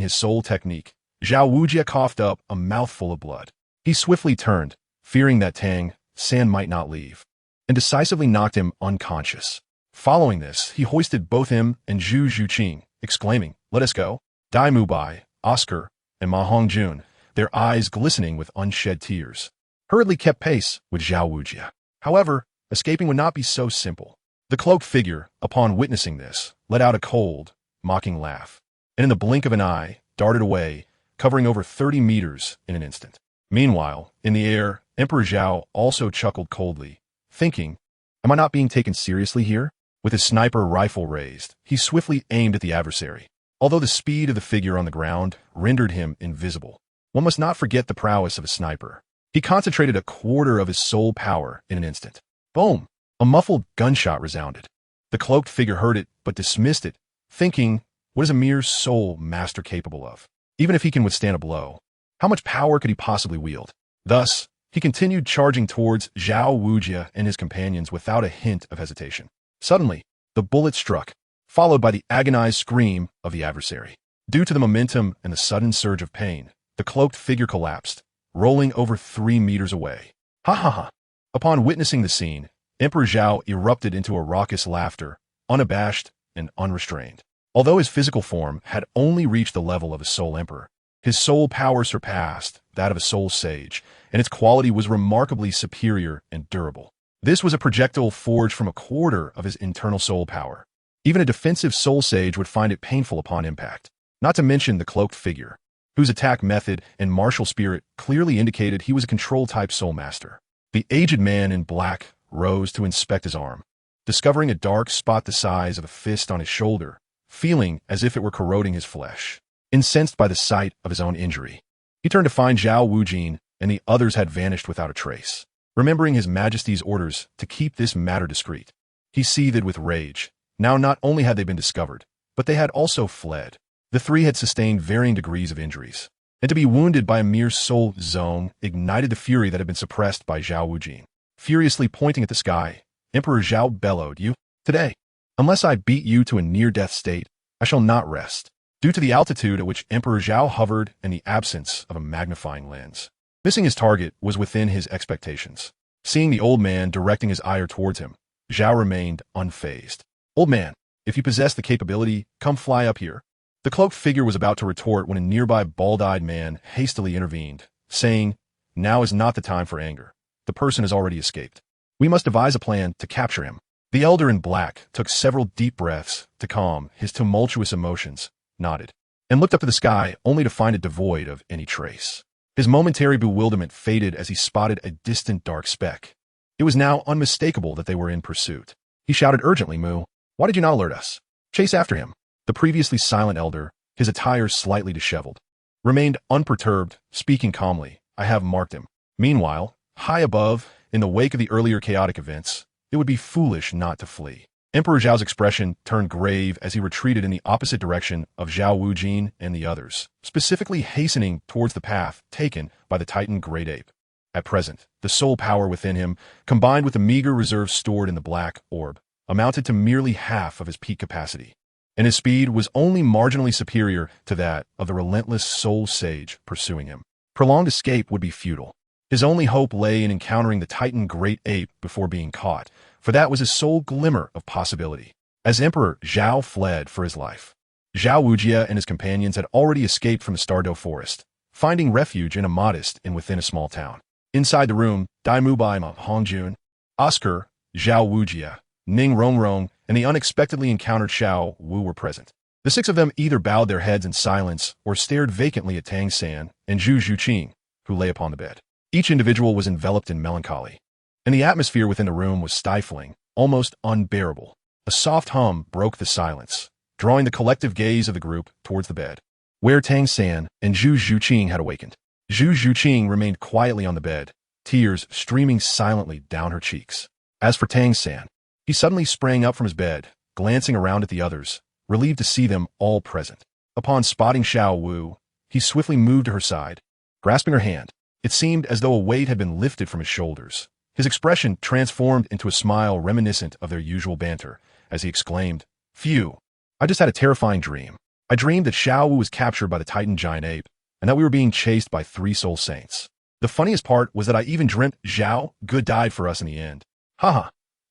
his soul technique, Zhao Wujia coughed up a mouthful of blood. He swiftly turned, fearing that Tang San might not leave, and decisively knocked him unconscious. Following this, he hoisted both him and Zhu Zhuqing, exclaiming, "Let us go." Dai Mubai, Oscar, and Ma Hongjun, their eyes glistening with unshed tears, hurriedly kept pace with Zhao Wujia. However, escaping would not be so simple. The cloaked figure, upon witnessing this, let out a cold, mocking laugh, and in the blink of an eye, darted away, covering over 30 meters in an instant. Meanwhile, in the air, Emperor Zhao also chuckled coldly, thinking, "Am I not being taken seriously here?" With his sniper rifle raised, he swiftly aimed at the adversary. Although the speed of the figure on the ground rendered him invisible, one must not forget the prowess of a sniper. He concentrated a quarter of his soul power in an instant. Boom! A muffled gunshot resounded. The cloaked figure heard it, but dismissed it, thinking, what is a mere soul master capable of? Even if he can withstand a blow, how much power could he possibly wield? Thus, he continued charging towards Zhao Wujia and his companions without a hint of hesitation. Suddenly, the bullet struck, followed by the agonized scream of the adversary. Due to the momentum and the sudden surge of pain, the cloaked figure collapsed, rolling over 3 meters away. Ha ha ha! Upon witnessing the scene, Emperor Zhao erupted into a raucous laughter, unabashed and unrestrained. Although his physical form had only reached the level of a soul emperor, his soul power surpassed that of a soul sage, and its quality was remarkably superior and durable. This was a projectile forged from a quarter of his internal soul power. Even a defensive soul sage would find it painful upon impact, not to mention the cloaked figure, whose attack method and martial spirit clearly indicated he was a control-type soul master. The aged man in black rose to inspect his arm, discovering a dark spot the size of a fist on his shoulder, feeling as if it were corroding his flesh. Incensed by the sight of his own injury, he turned to find Zhao Wujin, and the others had vanished without a trace. Remembering his majesty's orders to keep this matter discreet, he seethed with rage. Now not only had they been discovered, but they had also fled. The three had sustained varying degrees of injuries, and to be wounded by a mere soul zone ignited the fury that had been suppressed by Zhao Wujin. Furiously pointing at the sky, Emperor Zhao bellowed, "You, today, unless I beat you to a near-death state, I shall not rest. Due to the altitude at which Emperor Zhao hovered and the absence of a magnifying lens, missing his target was within his expectations. Seeing the old man directing his ire towards him, Zhao remained unfazed. Old man, if you possess the capability, come fly up here. The cloaked figure was about to retort when a nearby bald-eyed man hastily intervened, saying, now is not the time for anger. The person has already escaped. We must devise a plan to capture him. The elder in black took several deep breaths to calm his tumultuous emotions, nodded, and looked up to the sky only to find it devoid of any trace. His momentary bewilderment faded as he spotted a distant dark speck. It was now unmistakable that they were in pursuit. He shouted urgently, Mu, why did you not alert us? Chase after him. The previously silent elder, his attire slightly disheveled, remained unperturbed, speaking calmly, I have marked him. Meanwhile, high above, in the wake of the earlier chaotic events, it would be foolish not to flee. Emperor Zhao's expression turned grave as he retreated in the opposite direction of Zhao Wujin and the others, specifically hastening towards the path taken by the Titan Great Ape. At present, the soul power within him, combined with the meager reserves stored in the black orb, amounted to merely half of his peak capacity, and his speed was only marginally superior to that of the relentless soul sage pursuing him. Prolonged escape would be futile. His only hope lay in encountering the Titan Great Ape before being caught, for that was his sole glimmer of possibility. As Emperor Zhao fled for his life, Zhao Wujia and his companions had already escaped from the Stardow Forest, finding refuge in a modest inn within a small town. Inside the room, Dai Mubai Ma Hongjun, Oscar, Zhao Wujia, Ning Rongrong, and the unexpectedly encountered Xiao Wu were present. The six of them either bowed their heads in silence or stared vacantly at Tang San and Zhu Zhuqing, who lay upon the bed. Each individual was enveloped in melancholy, and the atmosphere within the room was stifling, almost unbearable. A soft hum broke the silence, drawing the collective gaze of the group towards the bed, where Tang San and Zhu Zhuqing had awakened. Zhu Zhuqing remained quietly on the bed, tears streaming silently down her cheeks. As for Tang San, he suddenly sprang up from his bed, glancing around at the others, relieved to see them all present. Upon spotting Xiao Wu, he swiftly moved to her side, grasping her hand. It seemed as though a weight had been lifted from his shoulders. His expression transformed into a smile reminiscent of their usual banter, as he exclaimed, Phew! I just had a terrifying dream. I dreamed that Xiao Wu was captured by the Titan Giant Ape, and that we were being chased by 3 soul saints. The funniest part was that I even dreamt Zhao Gu died for us in the end. Haha,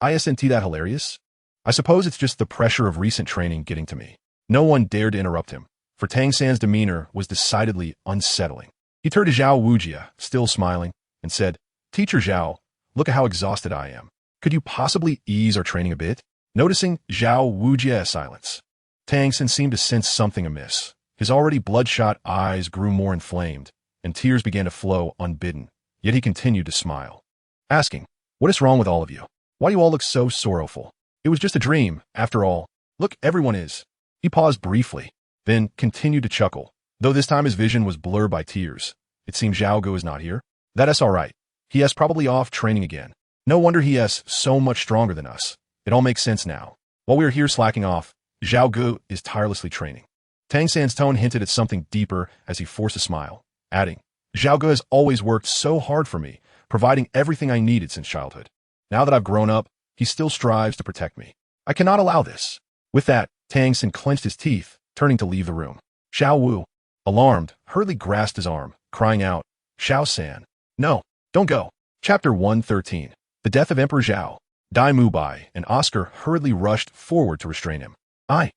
isn't that hilarious? I suppose it's just the pressure of recent training getting to me. No one dared to interrupt him, for Tang San's demeanor was decidedly unsettling. He turned to Zhao Wujia, still smiling, and said, Teacher Zhao, look at how exhausted I am. Could you possibly ease our training a bit? Noticing Zhao Wujia's silence, Tang San seemed to sense something amiss. His already bloodshot eyes grew more inflamed, and tears began to flow unbidden, yet he continued to smile, asking, What is wrong with all of you? Why do you all look so sorrowful? It was just a dream, after all. Look, everyone is. He paused briefly, then continued to chuckle, though this time his vision was blurred by tears. It seems Zhao Gu is not here. That's all right. He is probably off training again. No wonder he is so much stronger than us. It all makes sense now. While we are here slacking off, Zhao Gu is tirelessly training. Tang San's tone hinted at something deeper as he forced a smile, adding, Zhao Gu has always worked so hard for me, providing everything I needed since childhood. Now that I've grown up, he still strives to protect me. I cannot allow this. With that, Tang San clenched his teeth, turning to leave the room. Xiao Wu, alarmed, hurriedly grasped his arm, crying out, Xiao San, no, don't go. Chapter 113. The Death of Emperor Zhao. Dai Mubai and Oscar hurriedly rushed forward to restrain him. I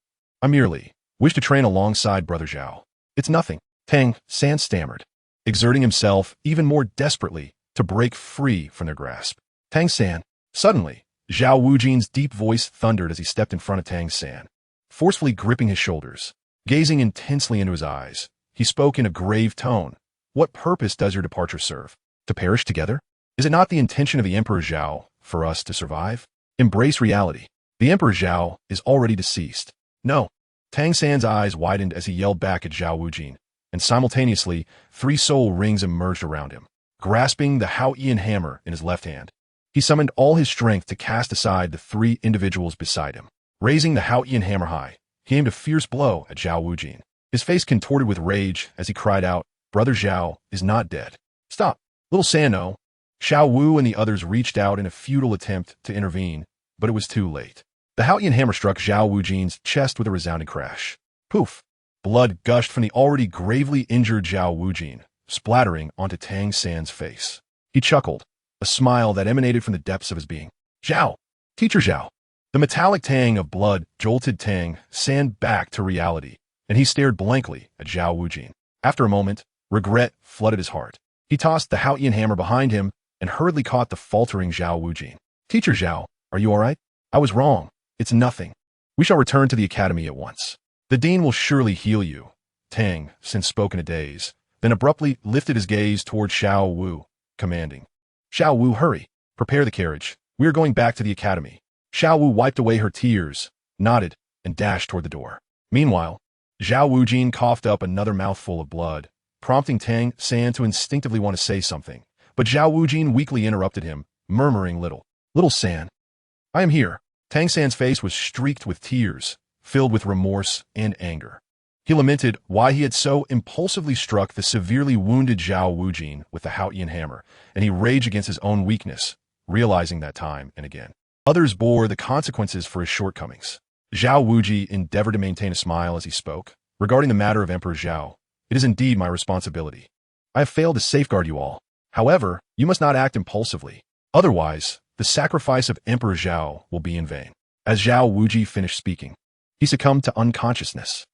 merely wish to train alongside Brother Zhao. It's nothing, Tang San stammered, exerting himself even more desperately to break free from their grasp. Tang San. Suddenly, Zhao Wujin's deep voice thundered as he stepped in front of Tang San, forcefully gripping his shoulders. Gazing intensely into his eyes, he spoke in a grave tone. What purpose does your departure serve? To perish together? Is it not the intention of the Emperor Zhao for us to survive? Embrace reality. The Emperor Zhao is already deceased. No. Tang San's eyes widened as he yelled back at Zhao Wujin, and simultaneously, 3 soul rings emerged around him. Grasping the Hao-Ian hammer in his left hand, he summoned all his strength to cast aside the 3 individuals beside him. Raising the Hao-Ian hammer high, he aimed a fierce blow at Zhao Wujin. His face contorted with rage as he cried out, Brother Zhao is not dead. Stop, little Sano. Xiao Wu and the others reached out in a futile attempt to intervene, but it was too late. The Hao-Ian hammer struck Zhao Wujin's chest with a resounding crash. Poof! Blood gushed from the already gravely injured Zhao Wujin, splattering onto Tang San's face. He chuckled, a smile that emanated from the depths of his being. Zhao! Teacher Zhao! The metallic tang of blood jolted Tang San back to reality, and he stared blankly at Zhao Wujin. After a moment, regret flooded his heart. He tossed the Haotian hammer behind him and hurriedly caught the faltering Zhao Wujin. Teacher Zhao, are you all right? I was wrong. It's nothing. We shall return to the academy at once. The dean will surely heal you. Tang, since spoke in a daze, then abruptly lifted his gaze toward Xiao Wu, commanding. Xiao Wu, hurry. Prepare the carriage. We are going back to the academy. Xiao Wu wiped away her tears, nodded, and dashed toward the door. Meanwhile, Zhao Wujin coughed up another mouthful of blood, prompting Tang San to instinctively want to say something. But Zhao Wujin weakly interrupted him, murmuring little San. I am here. Tang San's face was streaked with tears, filled with remorse and anger. He lamented why he had so impulsively struck the severely wounded Zhao Wujin with the Haotian hammer, and he raged against his own weakness, realizing that time and again. Others bore the consequences for his shortcomings. Zhao Wuji endeavored to maintain a smile as he spoke. Regarding the matter of Emperor Zhao, it is indeed my responsibility. I have failed to safeguard you all. However, you must not act impulsively. Otherwise, the sacrifice of Emperor Zhao will be in vain. As Zhao Wuji finished speaking, he succumbed to unconsciousness.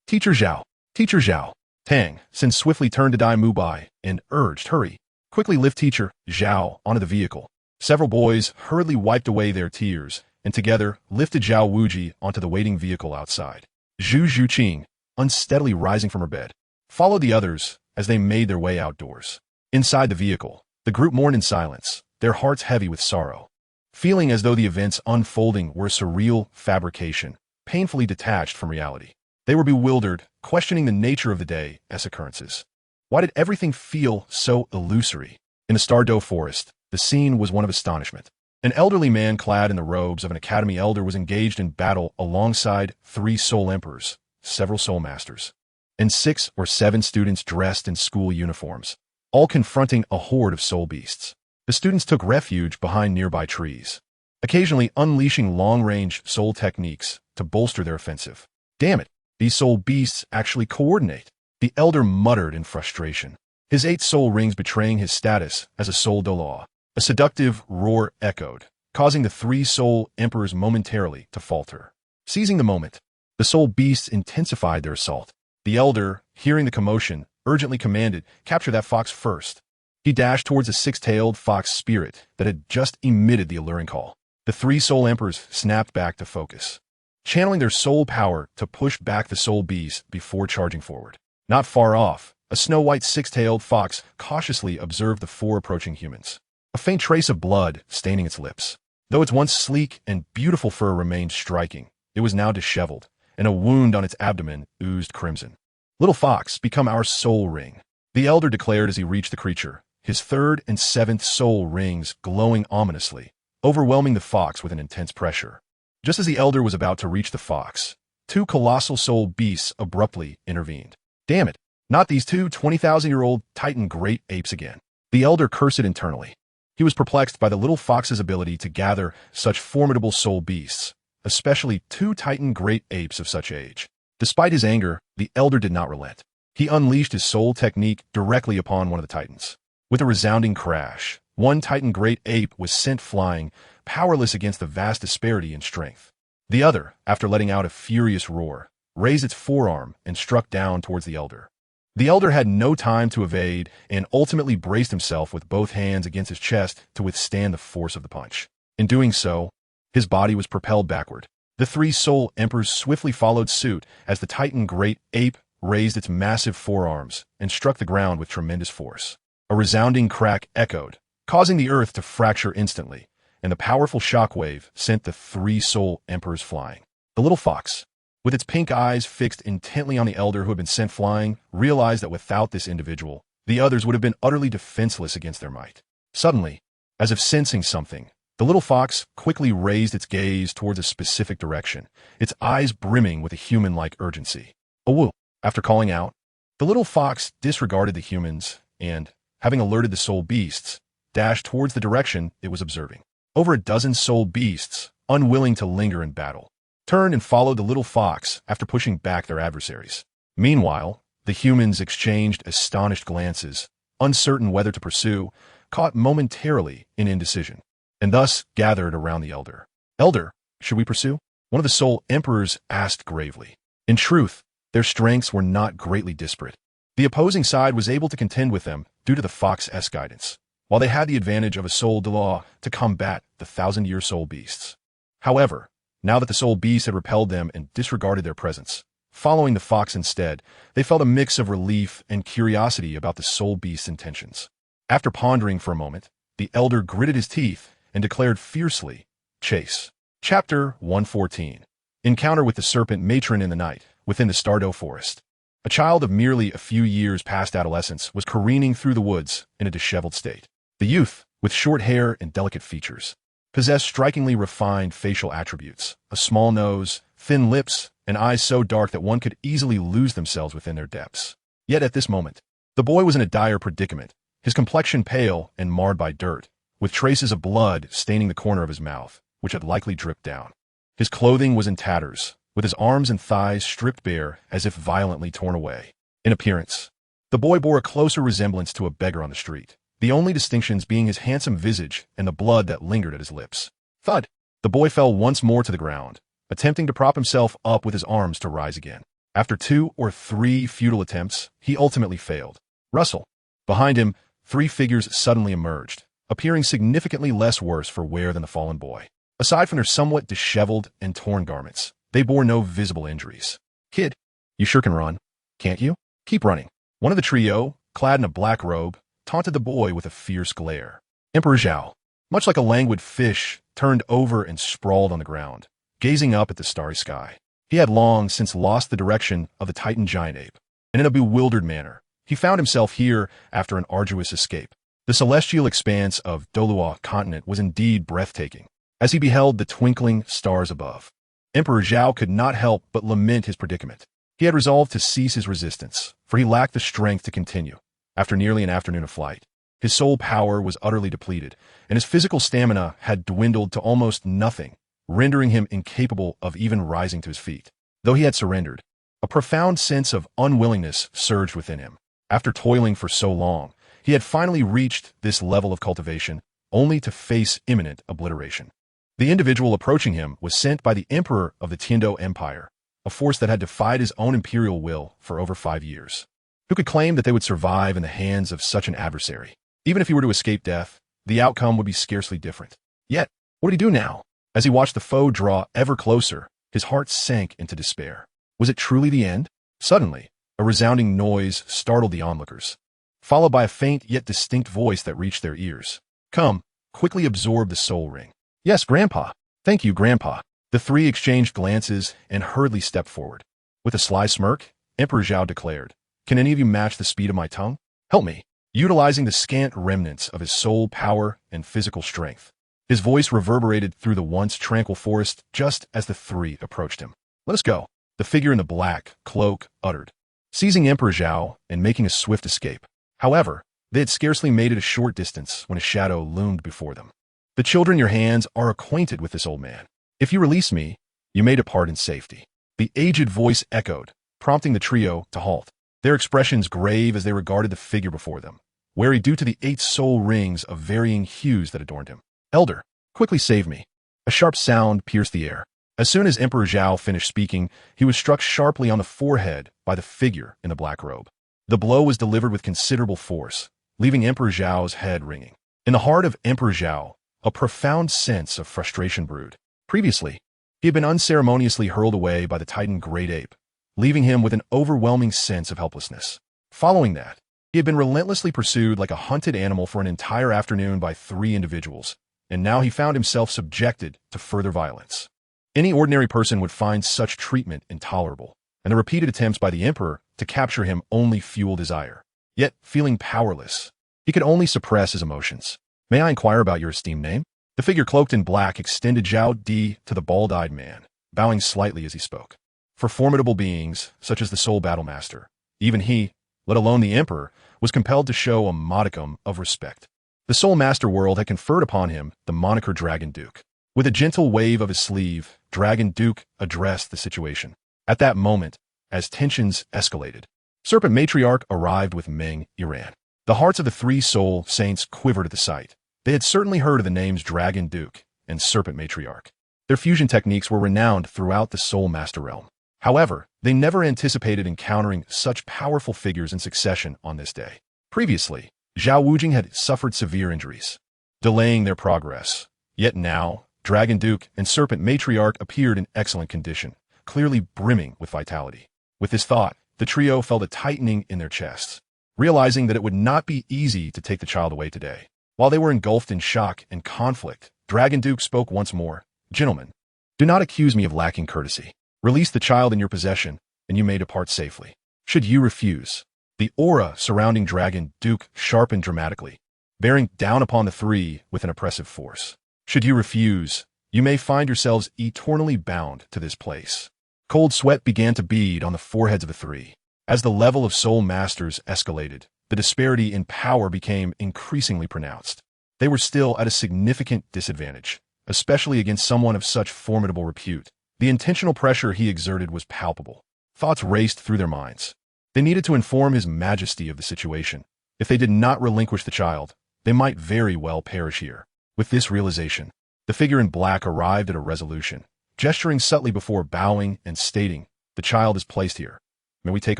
Teacher Zhao! Teacher Zhao! Tang San swiftly turned to Dai Mubai and urged, hurry. Quickly lift Teacher Zhao onto the vehicle. Several boys hurriedly wiped away their tears and together lifted Zhao Wuji onto the waiting vehicle outside. Zhu Zhuqing, unsteadily rising from her bed, followed the others as they made their way outdoors. Inside the vehicle, the group mourned in silence, their hearts heavy with sorrow. Feeling as though the events unfolding were a surreal fabrication, painfully detached from reality. They were bewildered, questioning the nature of the day as occurrences. Why did everything feel so illusory? In the Stardow forest, the scene was one of astonishment. An elderly man clad in the robes of an academy elder was engaged in battle alongside 3 soul emperors, several soul masters, and 6 or 7 students dressed in school uniforms, all confronting a horde of soul beasts. The students took refuge behind nearby trees, occasionally unleashing long-range soul techniques to bolster their offensive. Damn it, these soul beasts actually coordinate, the elder muttered in frustration, his 8 soul rings betraying his status as a soul Douluo. A seductive roar echoed, causing the 3 soul emperors momentarily to falter. Seizing the moment, the soul beasts intensified their assault. The elder, hearing the commotion, urgently commanded, capture that fox first. He dashed towards the 6-tailed fox spirit that had just emitted the alluring call. The 3 soul emperors snapped back to focus, channeling their soul power to push back the soul beast before charging forward. Not far off, a snow-white 6-tailed fox cautiously observed the 4 approaching humans. A faint trace of blood staining its lips. Though its once sleek and beautiful fur remained striking, it was now disheveled, and a wound on its abdomen oozed crimson. Little fox, become our soul ring, the elder declared as he reached the creature, his 3rd and 7th soul rings glowing ominously, overwhelming the fox with an intense pressure. Just as the elder was about to reach the fox, 2 colossal soul beasts abruptly intervened. Damn it, not these 2 20,000-year-old Titan great apes again. The elder cursed internally. He was perplexed by the little fox's ability to gather such formidable soul beasts, especially 2 Titan great apes of such age. Despite his anger, the elder did not relent. He unleashed his soul technique directly upon one of the Titans. With a resounding crash, one Titan great ape was sent flying, powerless against the vast disparity in strength. The other, after letting out a furious roar, raised its forearm and struck down towards the elder. The elder had no time to evade and ultimately braced himself with both hands against his chest to withstand the force of the punch. In doing so, his body was propelled backward. The 3 soul emperors swiftly followed suit as the Titan great ape raised its massive forearms and struck the ground with tremendous force. A resounding crack echoed, causing the earth to fracture instantly, and the powerful shockwave sent the 3 soul emperors flying. The little fox, with its pink eyes fixed intently on the elder who had been sent flying, realized that without this individual, the others would have been utterly defenseless against their might. Suddenly, as if sensing something, the little fox quickly raised its gaze towards a specific direction, its eyes brimming with a human-like urgency. "Awoo!" After calling out, the little fox disregarded the humans and, having alerted the soul beasts, dashed towards the direction it was observing. Over a dozen soul beasts, unwilling to linger in battle, turned and followed the little fox after pushing back their adversaries. Meanwhile, the humans exchanged astonished glances, uncertain whether to pursue, caught momentarily in indecision, and thus gathered around the elder. Elder, should we pursue? One of the Soul Emperors asked gravely. In truth, their strengths were not greatly disparate. The opposing side was able to contend with them due to the Fox's guidance, while they had the advantage of a Soul Douluo to combat the thousand-year soul beasts. However, now that the soul beasts had repelled them and disregarded their presence, following the fox instead, they felt a mix of relief and curiosity about the soul beast's intentions. After pondering for a moment, the elder gritted his teeth and declared fiercely, "Chase." Chapter 114. Encounter with the serpent matron in the night, within the Douluo forest. A child of merely a few years past adolescence was careening through the woods in a disheveled state. The youth, with short hair and delicate features, possessed strikingly refined facial attributes, a small nose, thin lips, and eyes so dark that one could easily lose themselves within their depths. Yet at this moment, the boy was in a dire predicament, his complexion pale and marred by dirt, with traces of blood staining the corner of his mouth, which had likely dripped down. His clothing was in tatters, with his arms and thighs stripped bare as if violently torn away. In appearance, the boy bore a closer resemblance to a beggar on the street, the only distinctions being his handsome visage and the blood that lingered at his lips. Thud! The boy fell once more to the ground, attempting to prop himself up with his arms to rise again. After 2 or 3 futile attempts, he ultimately failed. Rustle! Behind him, 3 figures suddenly emerged, appearing significantly less worse for wear than the fallen boy. Aside from their somewhat disheveled and torn garments, they bore no visible injuries. Kid, you sure can run, can't you? Keep running. One of the trio, clad in a black robe, taunted the boy with a fierce glare. Emperor Zhao, much like a languid fish, turned over and sprawled on the ground, gazing up at the starry sky. He had long since lost the direction of the Titan giant ape, and in a bewildered manner, he found himself here after an arduous escape. The celestial expanse of Douluo continent was indeed breathtaking, as he beheld the twinkling stars above. Emperor Zhao could not help but lament his predicament. He had resolved to cease his resistance, for he lacked the strength to continue. After nearly an afternoon of flight, his soul power was utterly depleted, and his physical stamina had dwindled to almost nothing, rendering him incapable of even rising to his feet. Though he had surrendered, a profound sense of unwillingness surged within him. After toiling for so long, he had finally reached this level of cultivation, only to face imminent obliteration. The individual approaching him was sent by the emperor of the Tiando Empire, a force that had defied his own imperial will for over 5 years. Who could claim that they would survive in the hands of such an adversary? Even if he were to escape death, the outcome would be scarcely different. Yet, what did he do now? As he watched the foe draw ever closer, his heart sank into despair. Was it truly the end? Suddenly, a resounding noise startled the onlookers, followed by a faint yet distinct voice that reached their ears. Come, quickly absorb the soul ring. Yes, Grandpa. Thank you, Grandpa. The 3 exchanged glances and hurriedly stepped forward. With a sly smirk, Emperor Zhao declared, "Can any of you match the speed of my tongue? Help me." Utilizing the scant remnants of his soul power and physical strength, his voice reverberated through the once tranquil forest just as the 3 approached him. "Let us go," the figure in the black cloak uttered, seizing Emperor Zhao and making a swift escape. However, they had scarcely made it a short distance when a shadow loomed before them. "The children in your hands are acquainted with this old man. If you release me, you may depart in safety." The aged voice echoed, prompting the trio to halt, their expressions grave as they regarded the figure before them, wary due to the 8 soul rings of varying hues that adorned him. "Elder, quickly save me." A sharp sound pierced the air. As soon as Emperor Zhao finished speaking, he was struck sharply on the forehead by the figure in the black robe. The blow was delivered with considerable force, leaving Emperor Zhao's head ringing. In the heart of Emperor Zhao, a profound sense of frustration brewed. Previously, he had been unceremoniously hurled away by the Titan great ape, leaving him with an overwhelming sense of helplessness. Following that, he had been relentlessly pursued like a hunted animal for an entire afternoon by 3 individuals, and now he found himself subjected to further violence. Any ordinary person would find such treatment intolerable, and the repeated attempts by the emperor to capture him only fueled desire. Yet, feeling powerless, he could only suppress his emotions. "May I inquire about your esteemed name?" The figure cloaked in black extended Zhao Di to the bald-eyed man, bowing slightly as he spoke. For formidable beings, such as the Soul Battlemaster, even he, let alone the Emperor, was compelled to show a modicum of respect. The Soul Master world had conferred upon him the moniker Dragon Duke. With a gentle wave of his sleeve, Dragon Duke addressed the situation. At that moment, as tensions escalated, Serpent Matriarch arrived with Meng Iran. The hearts of the three soul saints quivered at the sight. They had certainly heard of the names Dragon Duke and Serpent Matriarch. Their fusion techniques were renowned throughout the Soul Master realm. However, they never anticipated encountering such powerful figures in succession on this day. Previously, Zhao Wujing had suffered severe injuries, delaying their progress. Yet now, Dragon Duke and Serpent Matriarch appeared in excellent condition, clearly brimming with vitality. With this thought, the trio felt a tightening in their chests, realizing that it would not be easy to take the child away today. While they were engulfed in shock and conflict, Dragon Duke spoke once more. Gentlemen, do not accuse me of lacking courtesy. Release the child in your possession, and you may depart safely. Should you refuse, the aura surrounding Dragon Duke sharpened dramatically, bearing down upon the three with an oppressive force. Should you refuse, you may find yourselves eternally bound to this place. Cold sweat began to bead on the foreheads of the three. As the level of soul masters escalated, the disparity in power became increasingly pronounced. They were still at a significant disadvantage, especially against someone of such formidable repute. The intentional pressure he exerted was palpable. Thoughts raced through their minds. They needed to inform His Majesty of the situation. If they did not relinquish the child, they might very well perish here. With this realization, the figure in black arrived at a resolution, gesturing subtly before bowing and stating, "The child is placed here. May we take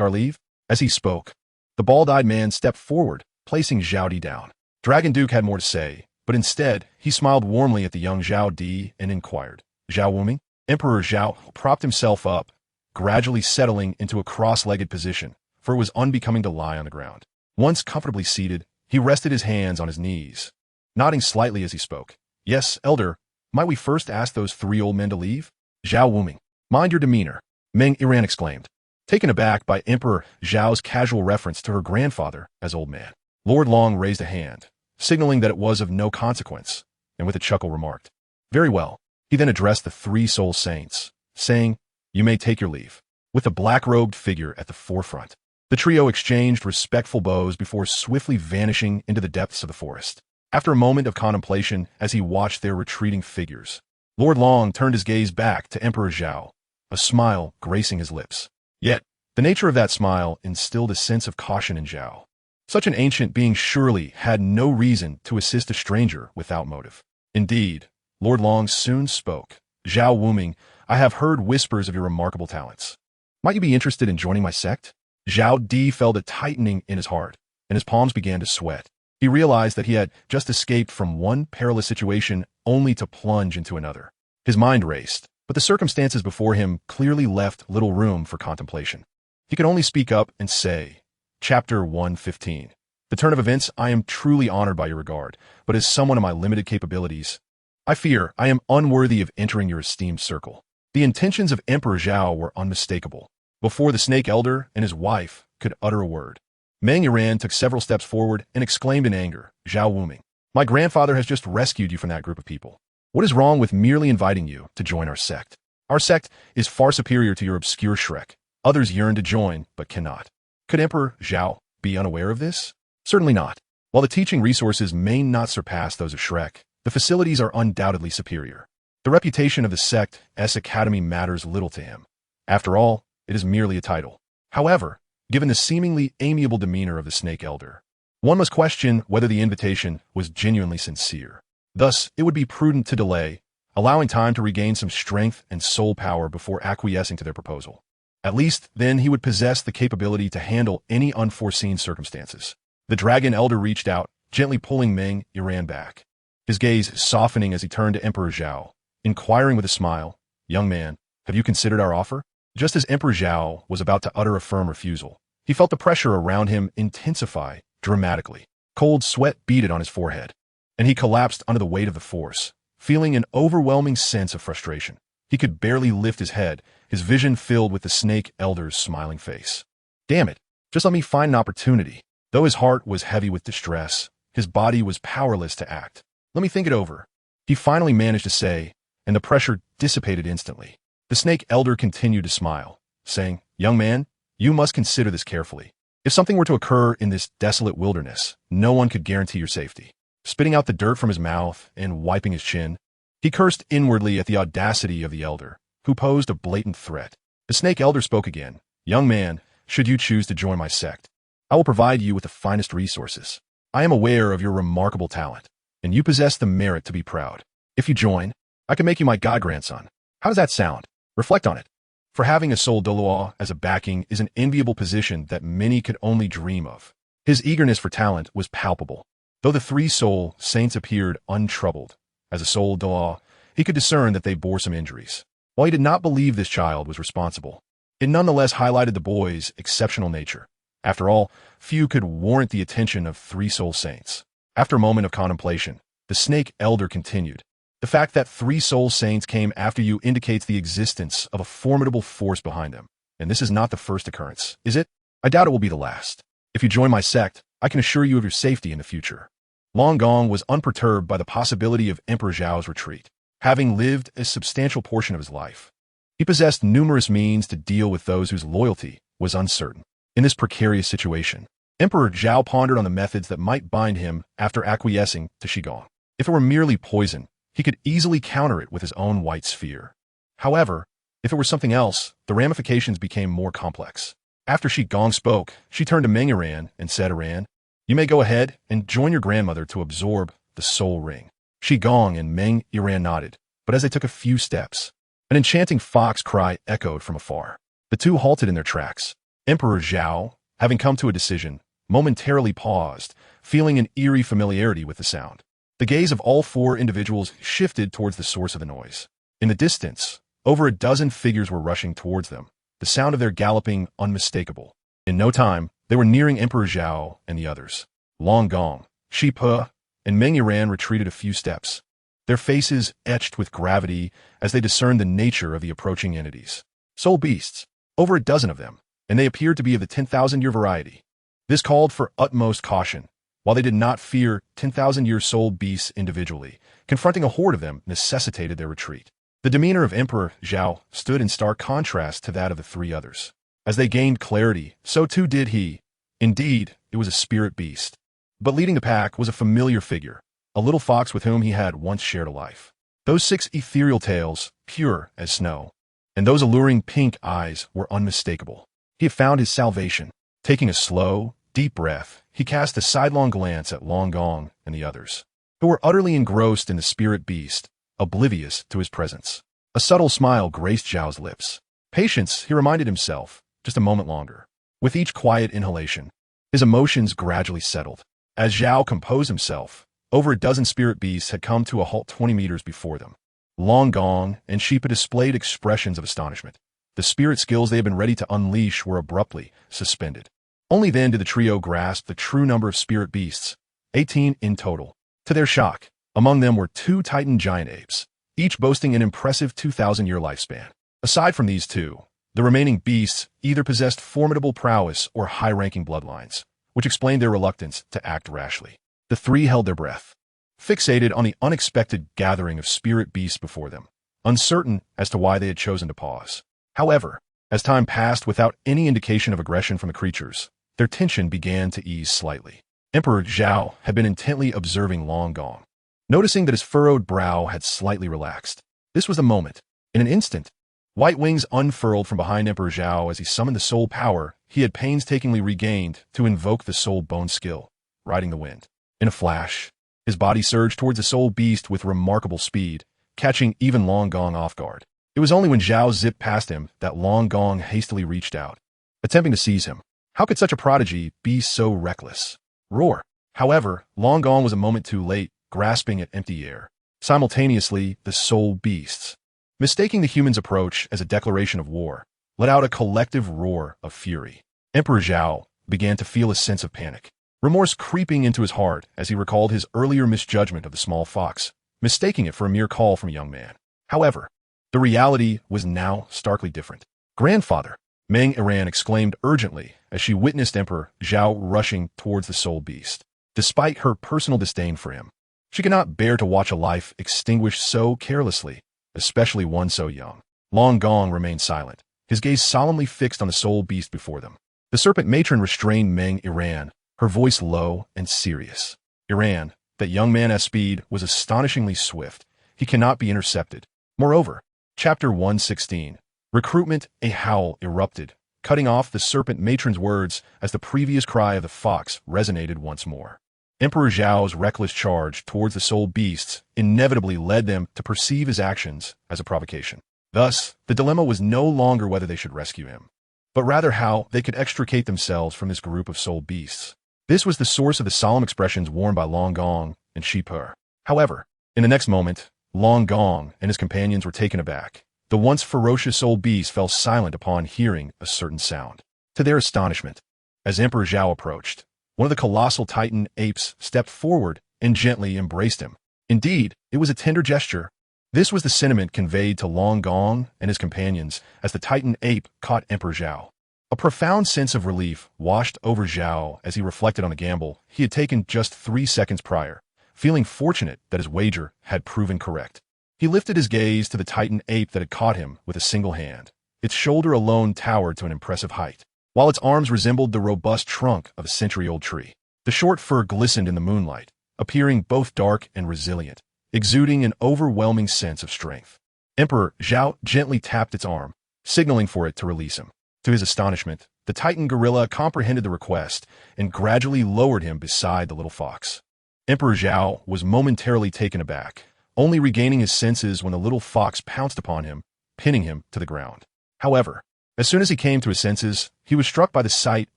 our leave?" As he spoke, the bald-eyed man stepped forward, placing Zhao Di down. Dragon Duke had more to say, but instead, he smiled warmly at the young Zhao Di and inquired, "Zhao Wuming?" Emperor Zhao propped himself up, gradually settling into a cross-legged position, for it was unbecoming to lie on the ground. Once comfortably seated, he rested his hands on his knees, nodding slightly as he spoke. "Yes, Elder, might we first ask those three old men to leave?" "Zhao Wuming, mind your demeanor," Meng Iran exclaimed, taken aback by Emperor Zhao's casual reference to her grandfather as old man. Lord Long raised a hand, signaling that it was of no consequence, and with a chuckle remarked, "Very well." He then addressed the three soul saints, saying, "You may take your leave." With the black-robed figure at the forefront, the trio exchanged respectful bows before swiftly vanishing into the depths of the forest. After a moment of contemplation as he watched their retreating figures, Lord Long turned his gaze back to Emperor Zhao, a smile gracing his lips. Yet, the nature of that smile instilled a sense of caution in Zhao. Such an ancient being surely had no reason to assist a stranger without motive. Indeed, Lord Long soon spoke. "Zhao Wuming, I have heard whispers of your remarkable talents. Might you be interested in joining my sect?" Zhao Di felt a tightening in his heart, and his palms began to sweat. He realized that he had just escaped from one perilous situation only to plunge into another. His mind raced, but the circumstances before him clearly left little room for contemplation. He could only speak up and say, Chapter 115. The turn of events, I am truly honored by your regard, but as someone of my limited capabilities, I fear I am unworthy of entering your esteemed circle. The intentions of Emperor Zhao were unmistakable. Before the Snake Elder and his wife could utter a word, Meng Iran took several steps forward and exclaimed in anger, "Zhao Wuming, my grandfather has just rescued you from that group of people. What is wrong with merely inviting you to join our sect? Our sect is far superior to your obscure Shrek. Others yearn to join, but cannot." Could Emperor Zhao be unaware of this? Certainly not. While the teaching resources may not surpass those of Shrek, the facilities are undoubtedly superior. The reputation of the sect's academy matters little to him. After all, it is merely a title. However, given the seemingly amiable demeanor of the Snake Elder, one must question whether the invitation was genuinely sincere. Thus, it would be prudent to delay, allowing time to regain some strength and soul power before acquiescing to their proposal. At least, then he would possess the capability to handle any unforeseen circumstances. The Dragon Elder reached out, gently pulling Meng Iran back, his gaze softening as he turned to Emperor Zhao, inquiring with a smile, "Young man, have you considered our offer?" Just as Emperor Zhao was about to utter a firm refusal, he felt the pressure around him intensify dramatically. Cold sweat beaded on his forehead, and he collapsed under the weight of the force, feeling an overwhelming sense of frustration. He could barely lift his head, his vision filled with the Snake Elder's smiling face. "Damn it, just let me find an opportunity." Though his heart was heavy with distress, his body was powerless to act. "Let me think it over," he finally managed to say, and the pressure dissipated instantly. The Snake Elder continued to smile, saying, "Young man, you must consider this carefully. If something were to occur in this desolate wilderness, no one could guarantee your safety." Spitting out the dirt from his mouth and wiping his chin, He cursed inwardly at the audacity of the elder, who posed a blatant threat. The snake elder spoke again. Young man, should you choose to join my sect, I will provide you with the finest resources. I am aware of your remarkable talent, and you possess the merit to be proud. If you join, I can make you my god-grandson. How does that sound? Reflect on it. For having a soul Douluo as a backing is an enviable position that many could only dream of. His eagerness for talent was palpable. Though the three soul saints appeared untroubled, as a soul Douluo, he could discern that they bore some injuries. While he did not believe this child was responsible, it nonetheless highlighted the boy's exceptional nature. After all, few could warrant the attention of three soul saints. After a moment of contemplation, the snake elder continued. The fact that three soul saints came after you indicates the existence of a formidable force behind them. And this is not the first occurrence, is it? I doubt it will be the last. If you join my sect, I can assure you of your safety in the future. Long Gong was unperturbed by the possibility of Emperor Zhao's retreat. Having lived a substantial portion of his life, he possessed numerous means to deal with those whose loyalty was uncertain. In this precarious situation, Emperor Zhao pondered on the methods that might bind him after acquiescing to Qigong. If it were merely poison, he could easily counter it with his own white sphere. However, if it were something else, the ramifications became more complex. After Qigong spoke, she turned to Meng Iran and said, Iran, you may go ahead and join your grandmother to absorb the soul ring. Qigong and Meng Iran nodded, but as they took a few steps, an enchanting fox cry echoed from afar. The two halted in their tracks. Emperor Zhao, having come to a decision, momentarily paused, feeling an eerie familiarity with the sound. The gaze of all four individuals shifted towards the source of the noise. In the distance, over a dozen figures were rushing towards them, the sound of their galloping unmistakable. In no time, they were nearing Emperor Zhao and the others. Long Gong, Shi Pe, and Meng Yiran retreated a few steps, their faces etched with gravity as they discerned the nature of the approaching entities. Soul beasts, over a dozen of them, and they appeared to be of the 10,000-year variety. This called for utmost caution. While they did not fear 10,000-year soul beasts individually, confronting a horde of them necessitated their retreat. The demeanor of Emperor Zhao stood in stark contrast to that of the three others. As they gained clarity, so too did he. Indeed, it was a spirit beast. But leading the pack was a familiar figure, a little fox with whom he had once shared a life. Those 6 ethereal tails, pure as snow, and those alluring pink eyes were unmistakable. He had found his salvation. Taking a slow, deep breath, he cast a sidelong glance at Long Gong and the others, who were utterly engrossed in the spirit beast, oblivious to his presence. A subtle smile graced Zhao's lips. Patience, he reminded himself, just a moment longer. With each quiet inhalation, his emotions gradually settled. As Zhao composed himself, over a dozen spirit beasts had come to a halt 20 meters before them. Long Gong and Sheepa displayed expressions of astonishment. The spirit skills they had been ready to unleash were abruptly suspended. Only then did the trio grasp the true number of spirit beasts, 18 in total. To their shock, among them were 2 Titan giant apes, each boasting an impressive 2,000-year lifespan. Aside from these 2, the remaining beasts either possessed formidable prowess or high-ranking bloodlines, which explained their reluctance to act rashly. The 3 held their breath, fixated on the unexpected gathering of spirit beasts before them, uncertain as to why they had chosen to pause. However, as time passed without any indication of aggression from the creatures, their tension began to ease slightly. Emperor Zhao had been intently observing Long Gong, noticing that his furrowed brow had slightly relaxed. This was the moment. In an instant, white wings unfurled from behind Emperor Zhao as he summoned the soul power he had painstakingly regained to invoke the soul bone skill, riding the wind. In a flash, his body surged towards the soul beast with remarkable speed, catching even Long Gong off guard. It was only when Zhao zipped past him that Long Gong hastily reached out, attempting to seize him. How could such a prodigy be so reckless? Roar! However, Long Gong was a moment too late, grasping at empty air. Simultaneously, the soul beasts, mistaking the humans' approach as a declaration of war, let out a collective roar of fury. Emperor Zhao began to feel a sense of panic, remorse creeping into his heart as he recalled his earlier misjudgment of the small fox, mistaking it for a mere call from a young man. However, the reality was now starkly different. Grandfather, Meng Iran exclaimed urgently as she witnessed Emperor Zhao rushing towards the soul beast. Despite her personal disdain for him, she could not bear to watch a life extinguished so carelessly, especially one so young. Long Gong remained silent, his gaze solemnly fixed on the soul beast before them. The serpent matron restrained Meng Iran, her voice low and serious. Iran, that young man at speed, was astonishingly swift. he cannot be intercepted. Moreover, Chapter 116, Recruitment, a howl erupted, cutting off the serpent matron's words as the previous cry of the fox resonated once more. Emperor Zhao's reckless charge towards the soul beasts inevitably led them to perceive his actions as a provocation. Thus, the dilemma was no longer whether they should rescue him, but rather how they could extricate themselves from this group of soul beasts. This was the source of the solemn expressions worn by Long Gong and Shi Per. However, in the next moment, Long Gong and his companions were taken aback. The once ferocious soul beast fell silent upon hearing a certain sound. To their astonishment, as Emperor Zhao approached, one of the colossal titan apes stepped forward and gently embraced him. Indeed, it was a tender gesture. This was the sentiment conveyed to Long Gong and his companions as the titan ape caught Emperor Zhao. A profound sense of relief washed over Zhao as he reflected on the gamble he had taken just 3 seconds prior, feeling fortunate that his wager had proven correct. He lifted his gaze to the titan ape that had caught him with a single hand. Its shoulder alone towered to an impressive height, while its arms resembled the robust trunk of a century-old tree. The short fur glistened in the moonlight, appearing both dark and resilient, exuding an overwhelming sense of strength. Emperor Zhao gently tapped its arm, signaling for it to release him. To his astonishment, the titan gorilla comprehended the request and gradually lowered him beside the little fox. Emperor Zhao was momentarily taken aback, only regaining his senses when the little fox pounced upon him, pinning him to the ground. However, as soon as he came to his senses, he was struck by the sight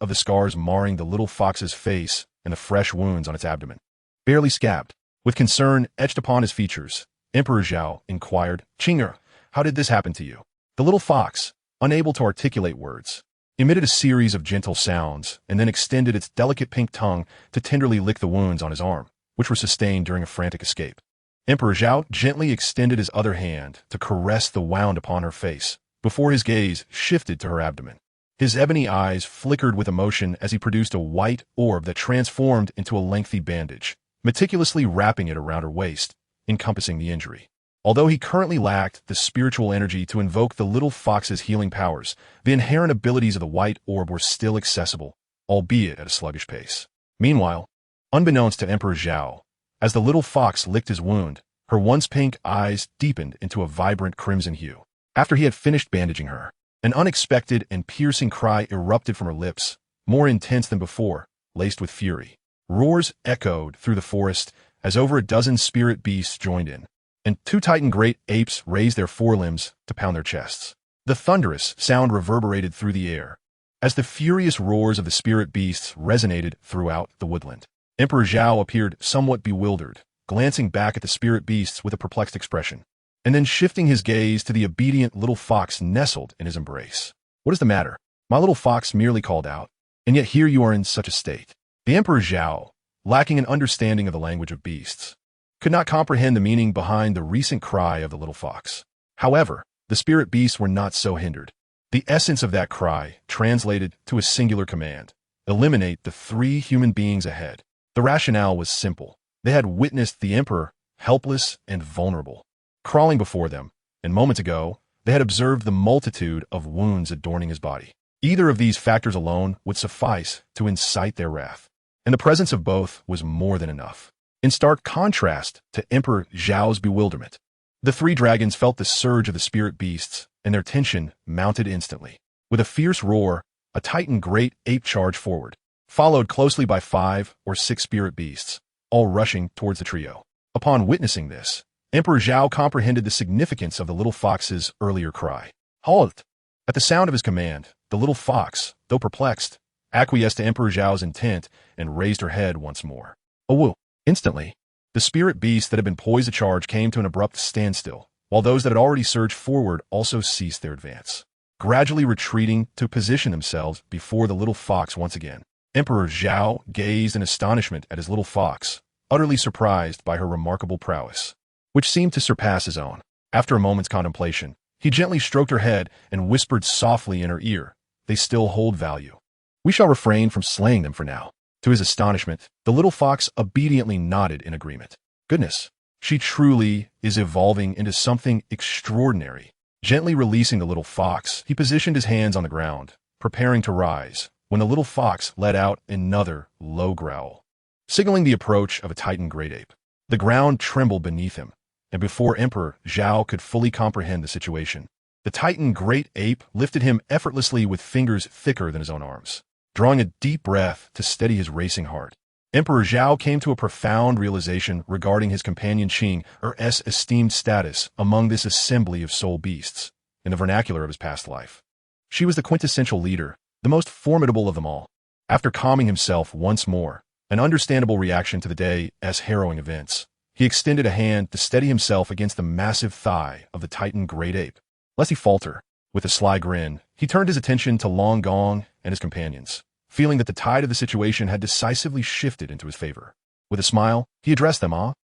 of the scars marring the little fox's face and the fresh wounds on its abdomen, barely scabbed. With concern etched upon his features, Emperor Zhao inquired, "Chinger, how did this happen to you?" The little fox, unable to articulate words, emitted a series of gentle sounds and then extended its delicate pink tongue to tenderly lick the wounds on his arm, which were sustained during a frantic escape. Emperor Zhao gently extended his other hand to caress the wound upon her face, before his gaze shifted to her abdomen. His ebony eyes flickered with emotion as he produced a white orb that transformed into a lengthy bandage, meticulously wrapping it around her waist, encompassing the injury. Although he currently lacked the spiritual energy to invoke the little fox's healing powers, the inherent abilities of the white orb were still accessible, albeit at a sluggish pace. Meanwhile, unbeknownst to Emperor Zhao, as the little fox licked his wound, her once pink eyes deepened into a vibrant crimson hue. After he had finished bandaging her, an unexpected and piercing cry erupted from her lips, more intense than before, laced with fury. Roars echoed through the forest as over a dozen spirit beasts joined in, and 2 titan great apes raised their forelimbs to pound their chests. The thunderous sound reverberated through the air, as the furious roars of the spirit beasts resonated throughout the woodland. Emperor Zhao appeared somewhat bewildered, glancing back at the spirit beasts with a perplexed expression, and then shifting his gaze to the obedient little fox nestled in his embrace. "What is the matter?" my little fox merely called out, "and yet here you are in such a state." The Emperor Zhao, lacking an understanding of the language of beasts, could not comprehend the meaning behind the recent cry of the little fox. However, the spirit beasts were not so hindered. The essence of that cry translated to a singular command: eliminate the 3 human beings ahead. The rationale was simple. They had witnessed the Emperor, helpless and vulnerable, crawling before them, and moments ago, they had observed the multitude of wounds adorning his body. Either of these factors alone would suffice to incite their wrath, and the presence of both was more than enough. In stark contrast to Emperor Zhao's bewilderment, the 3 dragons felt the surge of the spirit beasts, and their tension mounted instantly. With a fierce roar, a titan great ape charged forward, followed closely by 5 or 6 spirit beasts, all rushing towards the trio. Upon witnessing this, Emperor Zhao comprehended the significance of the little fox's earlier cry. "Halt!" At the sound of his command, the little fox, though perplexed, acquiesced to Emperor Zhao's intent and raised her head once more. "Awoo!" Instantly, the spirit beasts that had been poised to charge came to an abrupt standstill, while those that had already surged forward also ceased their advance, gradually retreating to position themselves before the little fox once again. Emperor Zhao gazed in astonishment at his little fox, utterly surprised by her remarkable prowess, which seemed to surpass his own. After a moment's contemplation, he gently stroked her head and whispered softly in her ear, "They still hold value. We shall refrain from slaying them for now." To his astonishment, the little fox obediently nodded in agreement. Goodness, she truly is evolving into something extraordinary. Gently releasing the little fox, he positioned his hands on the ground, preparing to rise, when the little fox let out another low growl, signaling the approach of a titan great ape. The ground trembled beneath him, and before Emperor Zhao could fully comprehend the situation, the Titan great ape lifted him effortlessly with fingers thicker than his own arms. Drawing a deep breath to steady his racing heart, Emperor Zhao came to a profound realization regarding his companion Qing's esteemed status among this assembly of soul beasts, in the vernacular of his past life. She was the quintessential leader, the most formidable of them all. After calming himself once more, an understandable reaction to the day's harrowing events, he extended a hand to steady himself against the massive thigh of the Titan great ape. Lest he falter, with a sly grin, he turned his attention to Long Gong and his companions, feeling that the tide of the situation had decisively shifted into his favor. With a smile, he addressed them.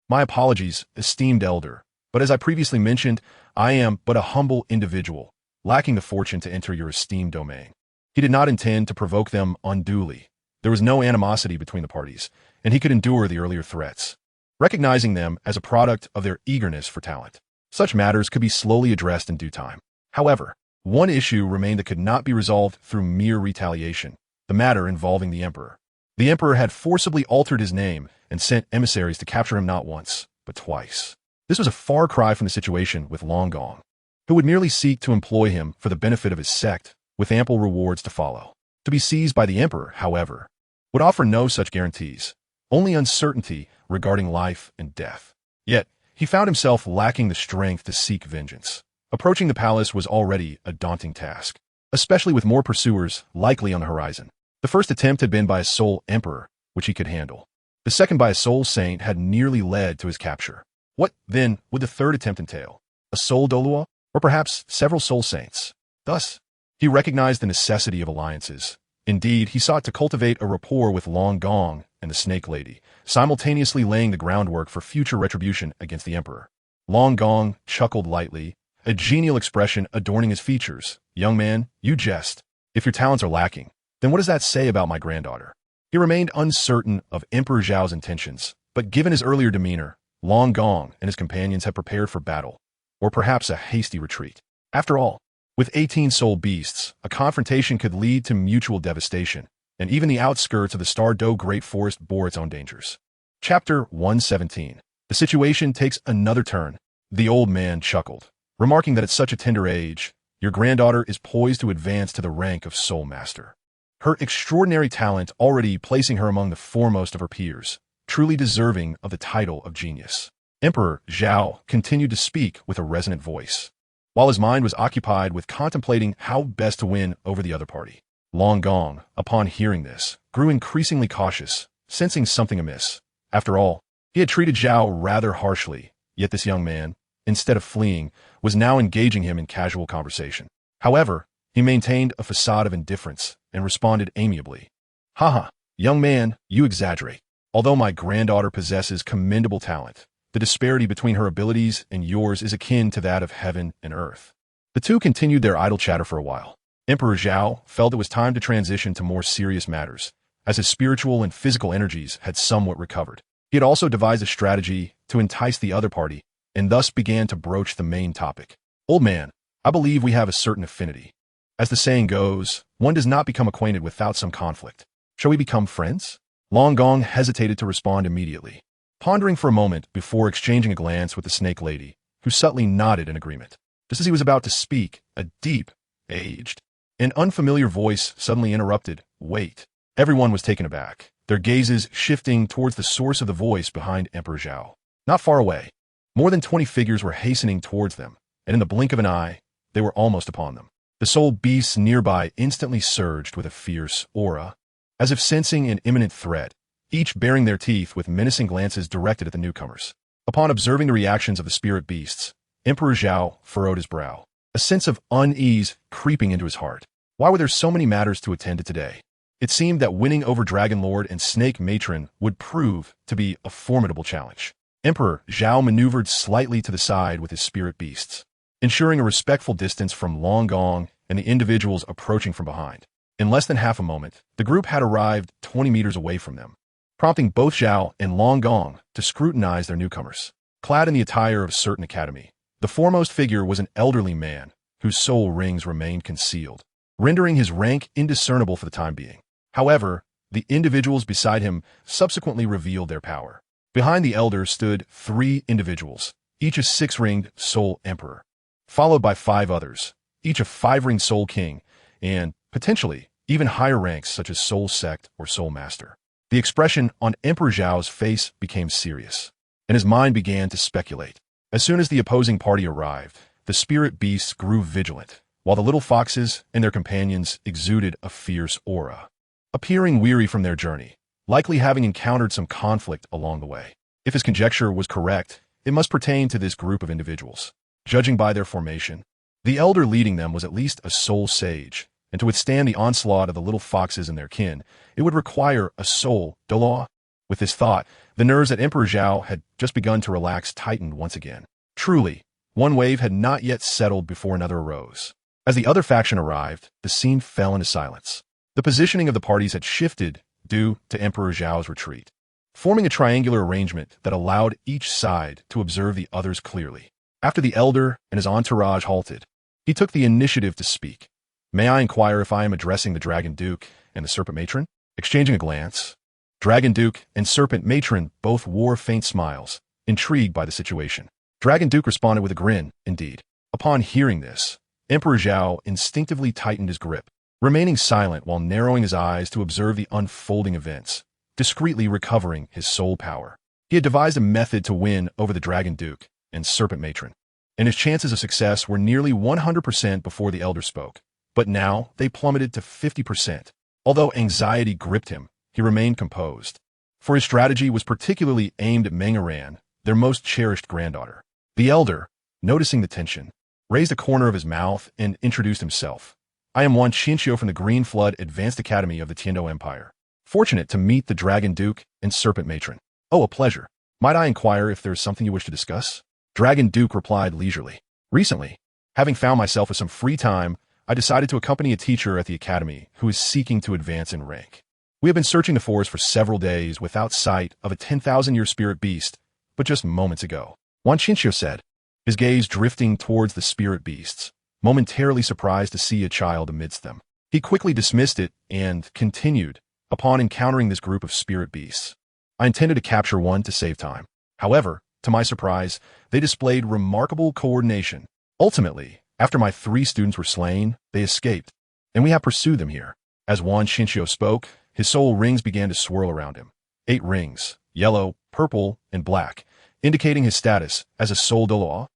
My apologies, esteemed elder, but as I previously mentioned, I am but a humble individual, lacking the fortune to enter your esteemed domain. He did not intend to provoke them unduly. There was no animosity between the parties, and he could endure the earlier threats, recognizing them as a product of their eagerness for talent. Such matters could be slowly addressed in due time. However, one issue remained that could not be resolved through mere retaliation, the matter involving the emperor. The emperor had forcibly altered his name and sent emissaries to capture him not once, but twice. This was a far cry from the situation with Long Gong, who would merely seek to employ him for the benefit of his sect, with ample rewards to follow. To be seized by the emperor, however, would offer no such guarantees, only uncertainty regarding life and death. Yet, he found himself lacking the strength to seek vengeance. Approaching the palace was already a daunting task, especially with more pursuers likely on the horizon. The first attempt had been by a soul emperor, which he could handle. The second by a soul saint had nearly led to his capture. What, then, would the third attempt entail? A soul Douluo? Or perhaps several soul saints? Thus, he recognized the necessity of alliances. Indeed, he sought to cultivate a rapport with Long Gong and the Snake Lady, simultaneously laying the groundwork for future retribution against the emperor. Long Gong chuckled lightly, a genial expression adorning his features. Young man, you jest. If your talents are lacking, then what does that say about my granddaughter? He remained uncertain of Emperor Zhao's intentions, but given his earlier demeanor, Long Gong and his companions had prepared for battle, or perhaps a hasty retreat. After all, with 18 soul beasts, a confrontation could lead to mutual devastation, and even the outskirts of the Douluo Great Forest bore its own dangers. Chapter 117. The situation takes another turn. The old man chuckled, remarking that at such a tender age, your granddaughter is poised to advance to the rank of Soul Master. Her extraordinary talent already placing her among the foremost of her peers, truly deserving of the title of genius. Emperor Zhao continued to speak with a resonant voice, while his mind was occupied with contemplating how best to win over the other party. Long Gong, upon hearing this, grew increasingly cautious, sensing something amiss. After all, he had treated Zhao rather harshly, yet this young man, instead of fleeing, was now engaging him in casual conversation. However, he maintained a facade of indifference and responded amiably. Haha, young man, you exaggerate. Although my granddaughter possesses commendable talent, the disparity between her abilities and yours is akin to that of heaven and earth. The two continued their idle chatter for a while. Emperor Zhao felt it was time to transition to more serious matters, as his spiritual and physical energies had somewhat recovered. He had also devised a strategy to entice the other party, and thus began to broach the main topic. Old man, I believe we have a certain affinity. As the saying goes, one does not become acquainted without some conflict. Shall we become friends? Long Gong hesitated to respond immediately, pondering for a moment before exchanging a glance with the Snake Lady, who subtly nodded in agreement. Just as he was about to speak, a deep, aged, and unfamiliar voice suddenly interrupted. Wait. Everyone was taken aback, their gazes shifting towards the source of the voice behind Emperor Zhao. Not far away, more than 20 figures were hastening towards them, and in the blink of an eye, they were almost upon them. The soul beasts nearby instantly surged with a fierce aura, as if sensing an imminent threat, each baring their teeth with menacing glances directed at the newcomers. Upon observing the reactions of the spirit beasts, Emperor Zhao furrowed his brow, a sense of unease creeping into his heart. Why were there so many matters to attend to today? It seemed that winning over Dragon Lord and Snake Matron would prove to be a formidable challenge. Emperor Zhao maneuvered slightly to the side with his spirit beasts, ensuring a respectful distance from Long Gong and the individuals approaching from behind. In less than half a moment, the group had arrived 20 meters away from them, prompting both Zhao and Long Gong to scrutinize their newcomers. Clad in the attire of a certain academy, the foremost figure was an elderly man whose soul rings remained concealed, rendering his rank indiscernible for the time being. However, the individuals beside him subsequently revealed their power. Behind the elder stood 3 individuals, each a six-ringed Soul Emperor, followed by 5 others, each a 5-ringed Soul King, and, potentially, even higher ranks such as Soul Sect or Soul Master. The expression on Emperor Zhao's face became serious, and his mind began to speculate. As soon as the opposing party arrived, the spirit beasts grew vigilant, while the little foxes and their companions exuded a fierce aura, appearing weary from their journey, likely having encountered some conflict along the way. If his conjecture was correct, it must pertain to this group of individuals. Judging by their formation, the elder leading them was at least a soul sage, and to withstand the onslaught of the little foxes and their kin, it would require a soul Douluo. With this thought, the nerves at Emperor Zhao had just begun to relax tightened once again. Truly, one wave had not yet settled before another arose. As the other faction arrived, the scene fell into silence. The positioning of the parties had shifted due to Emperor Zhao's retreat, forming a triangular arrangement that allowed each side to observe the others clearly. After the elder and his entourage halted, he took the initiative to speak. "May I inquire if I am addressing the Dragon Duke and the Serpent Matron?" Exchanging a glance, Dragon Duke and Serpent Matron both wore faint smiles, intrigued by the situation. Dragon Duke responded with a grin, indeed. Upon hearing this, Emperor Zhao instinctively tightened his grip, remaining silent while narrowing his eyes to observe the unfolding events, discreetly recovering his soul power. He had devised a method to win over the Dragon Duke and Serpent Matron, and his chances of success were nearly 100% before the elder spoke. But now they plummeted to 50%. Although anxiety gripped him, he remained composed, for his strategy was particularly aimed at Mengaran, their most cherished granddaughter. The elder, noticing the tension, raised a corner of his mouth and introduced himself. "I am Wan Qinxiu from the Green Flood Advanced Academy of the Tiando Empire. Fortunate to meet the Dragon Duke and Serpent Matron." "Oh, a pleasure. Might I inquire if there is something you wish to discuss?" Dragon Duke replied leisurely. "Recently, having found myself with some free time, I decided to accompany a teacher at the academy who is seeking to advance in rank. We have been searching the forest for several days without sight of a 10,000-year spirit beast, but just moments ago," Wan Qinxiu said, his gaze drifting towards the spirit beasts, momentarily surprised to see a child amidst them. He quickly dismissed it and continued, "Upon encountering this group of spirit beasts, I intended to capture one to save time. However, to my surprise, they displayed remarkable coordination. Ultimately, after my 3 students were slain, they escaped, and we have pursued them here." As Wan Qinxiu spoke, his soul rings began to swirl around him. 8 rings, yellow, purple, and black, indicating his status as a soul Douluo.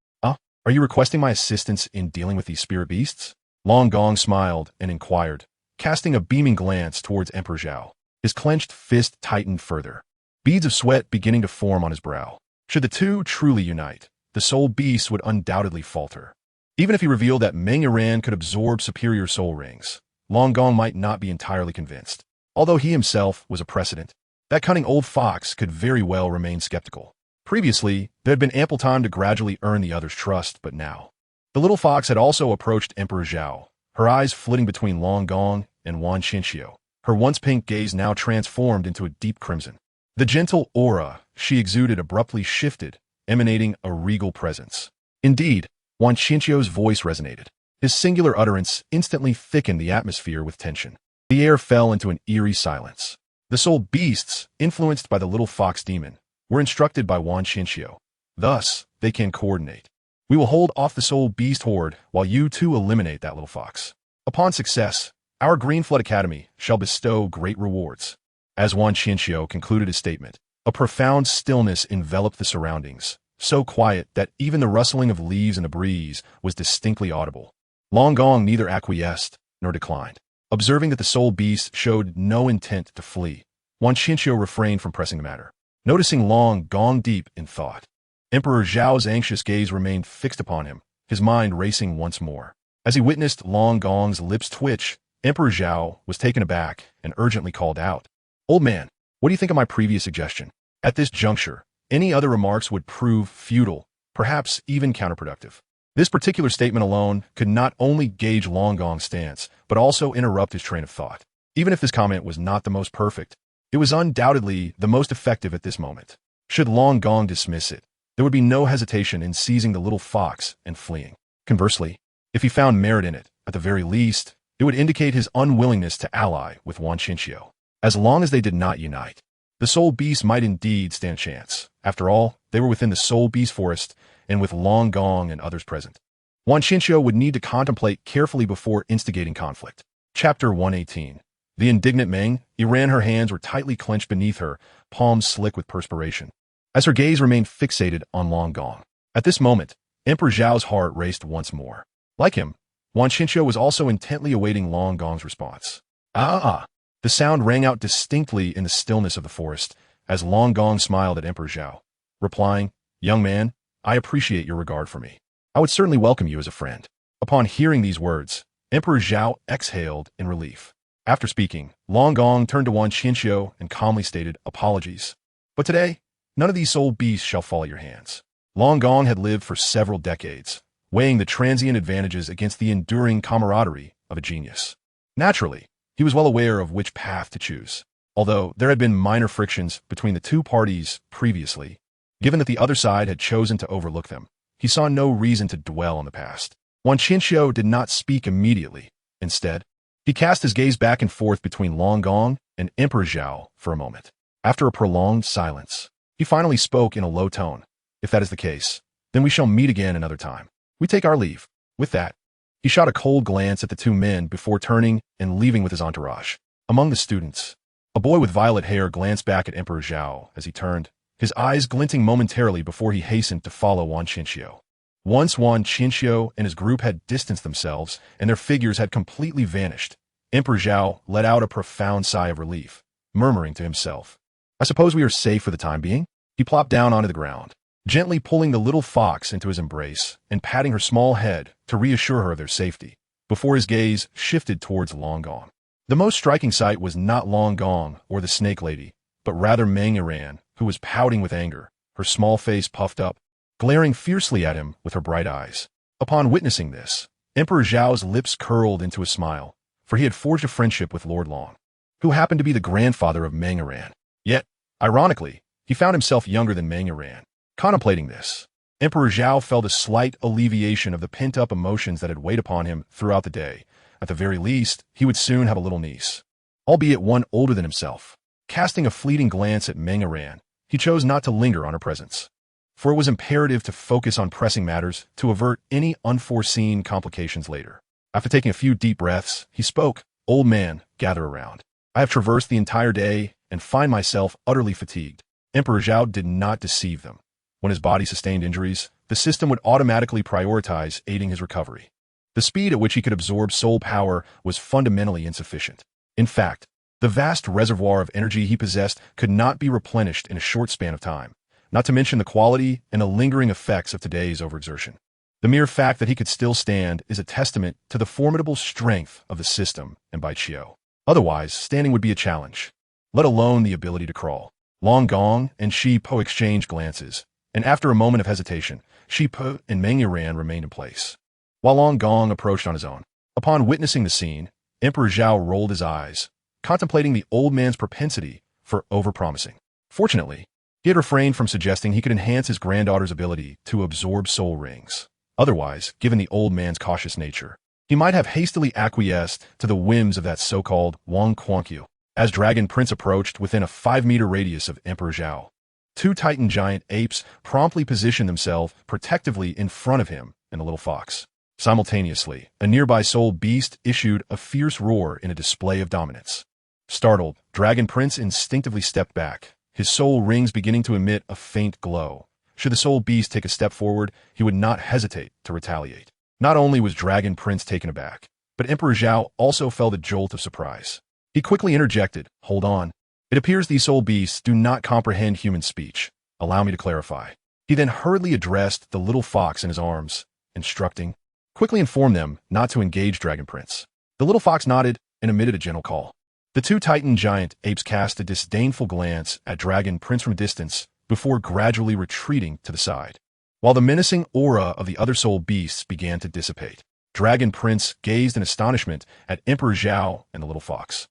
"Are you requesting my assistance in dealing with these spirit beasts?" Long Gong smiled and inquired, casting a beaming glance towards Emperor Zhao. His clenched fist tightened further, beads of sweat beginning to form on his brow. Should the two truly unite, the soul beast would undoubtedly falter. Even if he revealed that Meng Yiran could absorb superior soul rings, Long Gong might not be entirely convinced. Although he himself was a precedent, that cunning old fox could very well remain skeptical. Previously, there had been ample time to gradually earn the other's trust, but now. The little fox had also approached Emperor Zhao, her eyes flitting between Long Gong and Wan Qinxiu, her once pink gaze now transformed into a deep crimson. The gentle aura she exuded abruptly shifted, emanating a regal presence. Indeed, Wan Qinxiu's voice resonated. His singular utterance instantly thickened the atmosphere with tension. The air fell into an eerie silence. The soul beasts, influenced by the little fox demon, were instructed by Wan Qinxiu. Thus, they can coordinate. "We will hold off the soul beast horde while you two eliminate that little fox. Upon success, our Green Flood Academy shall bestow great rewards." As Wan Qinxiu concluded his statement, a profound stillness enveloped the surroundings, so quiet that even the rustling of leaves in the breeze was distinctly audible. Long Gong neither acquiesced nor declined. Observing that the soul beast showed no intent to flee, Wan Qinxiu refrained from pressing the matter. Noticing Long Gong deep in thought, Emperor Zhao's anxious gaze remained fixed upon him, his mind racing once more. As he witnessed Long Gong's lips twitch, Emperor Zhao was taken aback and urgently called out, "Old man, what do you think of my previous suggestion?" At this juncture, any other remarks would prove futile, perhaps even counterproductive. This particular statement alone could not only gauge Long Gong's stance, but also interrupt his train of thought. Even if this comment was not the most perfect, it was undoubtedly the most effective at this moment. Should Long Gong dismiss it, there would be no hesitation in seizing the little fox and fleeing. Conversely, if he found merit in it, at the very least, it would indicate his unwillingness to ally with Wan Qinxiu. As long as they did not unite, the soul beast might indeed stand a chance. After all, they were within the soul beast forest, and with Long Gong and others present. Wan Qinxiu would need to contemplate carefully before instigating conflict. Chapter 118. The indignant Meng, her hands were tightly clenched beneath her, palms slick with perspiration, as her gaze remained fixated on Long Gong. At this moment, Emperor Zhao's heart raced once more. Like him, Wan Qinxiu was also intently awaiting Long Gong's response. Ah! The sound rang out distinctly in the stillness of the forest, as Long Gong smiled at Emperor Zhao, replying, "Young man, I appreciate your regard for me. I would certainly welcome you as a friend." Upon hearing these words, Emperor Zhao exhaled in relief. After speaking, Long Gong turned to Wan Qinxiu and calmly stated, "Apologies. But today, none of these soul beasts shall fall at your hands." Long Gong had lived for several decades, weighing the transient advantages against the enduring camaraderie of a genius. Naturally, he was well aware of which path to choose. Although there had been minor frictions between the two parties previously, given that the other side had chosen to overlook them, he saw no reason to dwell on the past. Wan Qinxiu did not speak immediately. Instead, he cast his gaze back and forth between Long Gong and Emperor Zhao for a moment. After a prolonged silence, he finally spoke in a low tone. "If that is the case, then we shall meet again another time. We take our leave." With that, he shot a cold glance at the two men before turning and leaving with his entourage. Among the students, a boy with violet hair glanced back at Emperor Zhao as he turned, his eyes glinting momentarily before he hastened to follow Wan Qinxiu. Once Wan Qinxiu and his group had distanced themselves and their figures had completely vanished, Emperor Zhao let out a profound sigh of relief, murmuring to himself, "I suppose we are safe for the time being?" He plopped down onto the ground, gently pulling the little fox into his embrace and patting her small head to reassure her of their safety, before his gaze shifted towards Long Gong. The most striking sight was not Long Gong or the snake lady, but rather Meng, who was pouting with anger, her small face puffed up, glaring fiercely at him with her bright eyes. Upon witnessing this, Emperor Zhao's lips curled into a smile, for he had forged a friendship with Lord Long, who happened to be the grandfather of Meng. Yet, ironically, he found himself younger than Meng. Contemplating this, Emperor Zhao felt a slight alleviation of the pent-up emotions that had weighed upon him throughout the day. At the very least, he would soon have a little niece, albeit one older than himself. Casting a fleeting glance at Meng, he chose not to linger on her presence, for it was imperative to focus on pressing matters to avert any unforeseen complications later. After taking a few deep breaths, he spoke, "Old man, gather around. I have traversed the entire day and find myself utterly fatigued." Emperor Zhao did not deceive them. When his body sustained injuries, the system would automatically prioritize aiding his recovery. The speed at which he could absorb soul power was fundamentally insufficient. In fact, the vast reservoir of energy he possessed could not be replenished in a short span of time, not to mention the quality and the lingering effects of today's overexertion. The mere fact that he could still stand is a testament to the formidable strength of the system and Bai Qiu. Otherwise, standing would be a challenge, let alone the ability to crawl. Long Gong and Shi Po exchanged glances, and after a moment of hesitation, Shi Po and Meng remained in place, while Long Gong approached on his own. Upon witnessing the scene, Emperor Zhao rolled his eyes, contemplating the old man's propensity for overpromising. Fortunately, he had refrained from suggesting he could enhance his granddaughter's ability to absorb soul rings. Otherwise, given the old man's cautious nature, he might have hastily acquiesced to the whims of that so-called Wang Quanqiu. As Dragon Prince approached within a 5-meter radius of Emperor Zhao, two Titan giant apes promptly positioned themselves protectively in front of him and the little fox. Simultaneously, a nearby soul beast issued a fierce roar in a display of dominance. Startled, Dragon Prince instinctively stepped back, his soul rings beginning to emit a faint glow. Should the soul beast take a step forward, he would not hesitate to retaliate. Not only was Dragon Prince taken aback, but Emperor Zhao also felt a jolt of surprise. He quickly interjected, "Hold on. It appears these soul beasts do not comprehend human speech. Allow me to clarify." He then hurriedly addressed the little fox in his arms, instructing, "Quickly inform them not to engage Dragon Prince." The little fox nodded and emitted a gentle call. The two Titan giant apes cast a disdainful glance at Dragon Prince from a distance before gradually retreating to the side, while the menacing aura of the other soul beasts began to dissipate. Dragon Prince gazed in astonishment at Emperor Zhao and the little fox.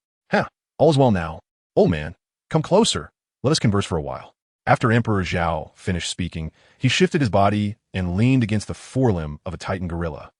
All is well now. Old man, come closer. Let us converse for a while." After Emperor Zhao finished speaking, he shifted his body and leaned against the forelimb of a Titan gorilla.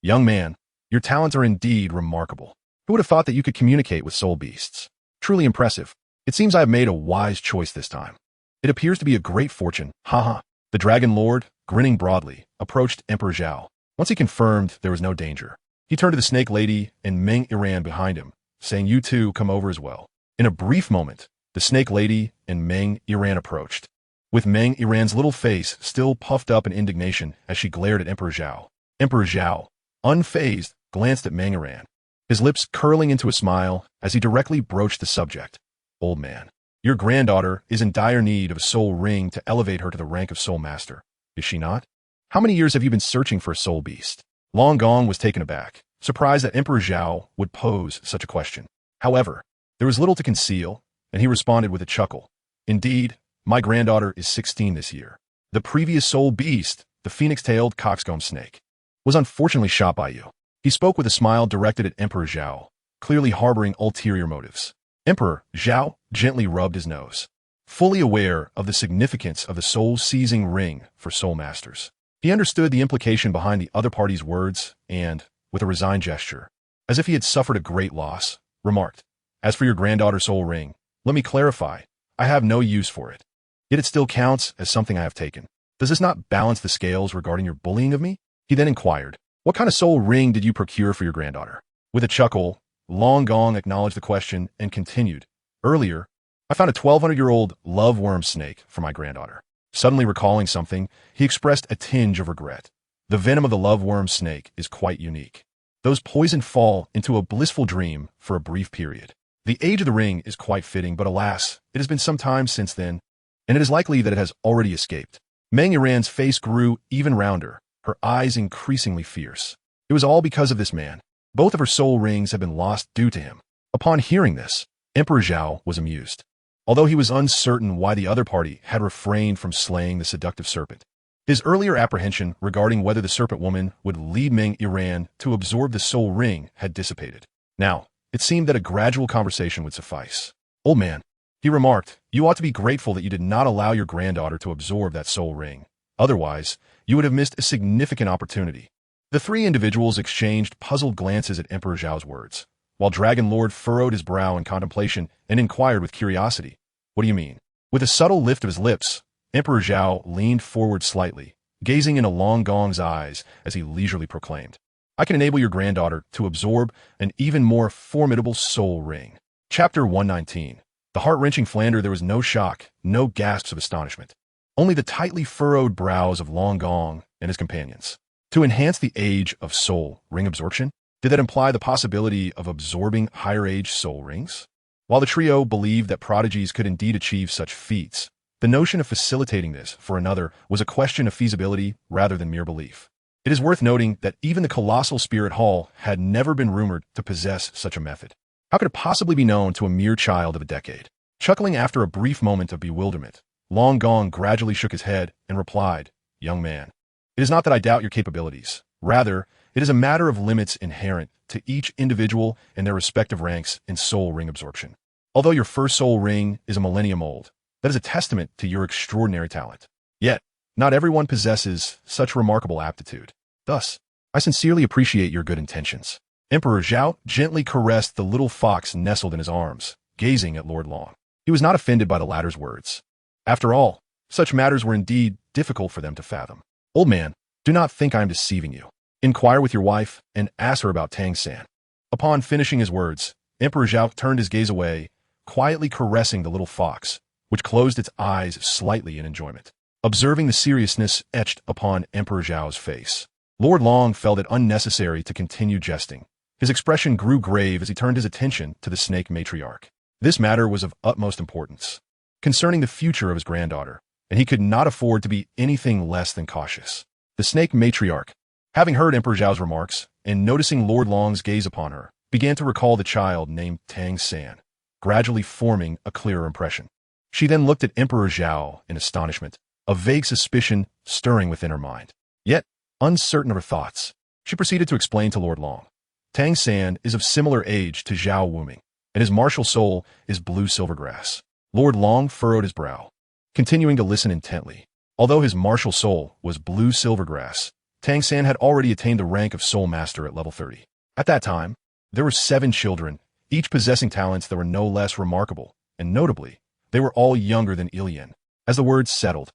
Young man, your talents are indeed remarkable. Who would have thought that you could communicate with soul beasts? Truly impressive. It seems I have made a wise choice this time. It appears to be a great fortune. The Dragon Lord, grinning broadly, approached Emperor Zhao. Once he confirmed there was no danger, he turned to the snake lady and Meng Iran behind him, saying, "You two come over as well." In a brief moment, the snake lady and Meng Iran approached, with Meng Iran's little face still puffed up in indignation as she glared at Emperor Zhao. Emperor Zhao, unfazed, glanced at Meng Iran, his lips curling into a smile as he directly broached the subject. "Old man, your granddaughter is in dire need of a soul ring to elevate her to the rank of soul master, is she not? How many years have you been searching for a soul beast?" Long Gong was taken aback, surprised that Emperor Zhao would pose such a question. However, there was little to conceal, and he responded with a chuckle. "Indeed, my granddaughter is 16 this year. The previous soul beast, the phoenix-tailed coxcomb snake, was unfortunately shot by you." He spoke with a smile directed at Emperor Zhao, clearly harboring ulterior motives. Emperor Zhao gently rubbed his nose, fully aware of the significance of the soul-seizing ring for soul masters. He understood the implication behind the other party's words and, with a resigned gesture, as if he had suffered a great loss, remarked, "As for your granddaughter's soul ring, let me clarify, I have no use for it. Yet it still counts as something I have taken. Does this not balance the scales regarding your bullying of me?" He then inquired, "What kind of soul ring did you procure for your granddaughter?" With a chuckle, Long Gong acknowledged the question and continued, "Earlier, I found a 1,200-year-old love worm snake for my granddaughter." Suddenly recalling something, he expressed a tinge of regret. The venom of the love worm snake is quite unique. Those poisoned fall into a blissful dream for a brief period. The age of the ring is quite fitting, but alas, it has been some time since then, and it is likely that it has already escaped. Meng Iran's face grew even rounder, her eyes increasingly fierce. It was all because of this man. Both of her soul rings had been lost due to him. Upon hearing this, Emperor Zhao was amused, although he was uncertain why the other party had refrained from slaying the seductive serpent. His earlier apprehension regarding whether the serpent woman would lead Meng Iran to absorb the soul ring had dissipated. Now, it seemed that a gradual conversation would suffice. "Old man," he remarked, "you ought to be grateful that you did not allow your granddaughter to absorb that soul ring. Otherwise, you would have missed a significant opportunity." The three individuals exchanged puzzled glances at Emperor Zhao's words, while Dragon Lord furrowed his brow in contemplation and inquired with curiosity, "What do you mean?" With a subtle lift of his lips, Emperor Zhao leaned forward slightly, gazing into Long Gong's eyes as he leisurely proclaimed, "I can enable your granddaughter to absorb an even more formidable soul ring." Chapter 119. The heart-wrenching Flander. There was no shock, no gasps of astonishment, only the tightly furrowed brows of Long Gong and his companions. To enhance the age of soul ring absorption? Did that imply the possibility of absorbing higher-age soul rings? While the trio believed that prodigies could indeed achieve such feats, the notion of facilitating this for another was a question of feasibility rather than mere belief. It is worth noting that even the colossal Spirit Hall had never been rumored to possess such a method. How could it possibly be known to a mere child of a decade? Chuckling after a brief moment of bewilderment, Long Gong gradually shook his head and replied, "Young man, it is not that I doubt your capabilities. Rather, it is a matter of limits inherent to each individual and their respective ranks in soul ring absorption. Although your first soul ring is a millennium old, that is a testament to your extraordinary talent. Yet, not everyone possesses such remarkable aptitude. Thus, I sincerely appreciate your good intentions." Emperor Zhao gently caressed the little fox nestled in his arms, gazing at Lord Long. He was not offended by the latter's words. After all, such matters were indeed difficult for them to fathom. "Old man, do not think I am deceiving you. Inquire with your wife and ask her about Tang San." Upon finishing his words, Emperor Zhao turned his gaze away, quietly caressing the little fox, which closed its eyes slightly in enjoyment. Observing the seriousness etched upon Emperor Zhao's face, Lord Long felt it unnecessary to continue jesting. His expression grew grave as he turned his attention to the snake matriarch. This matter was of utmost importance, concerning the future of his granddaughter, and he could not afford to be anything less than cautious. The snake matriarch, having heard Emperor Zhao's remarks and noticing Lord Long's gaze upon her, began to recall the child named Tang San, gradually forming a clearer impression. She then looked at Emperor Zhao in astonishment, a vague suspicion stirring within her mind. Yet, uncertain of her thoughts, she proceeded to explain to Lord Long. "Tang San is of similar age to Zhao Wuming, and his martial soul is blue silvergrass." Lord Long furrowed his brow, continuing to listen intently. Although his martial soul was blue silvergrass, Tang San had already attained the rank of Soul Master at level 30. At that time, there were 7 children, each possessing talents that were no less remarkable, and notably, they were all younger than Ilian. As the words settled,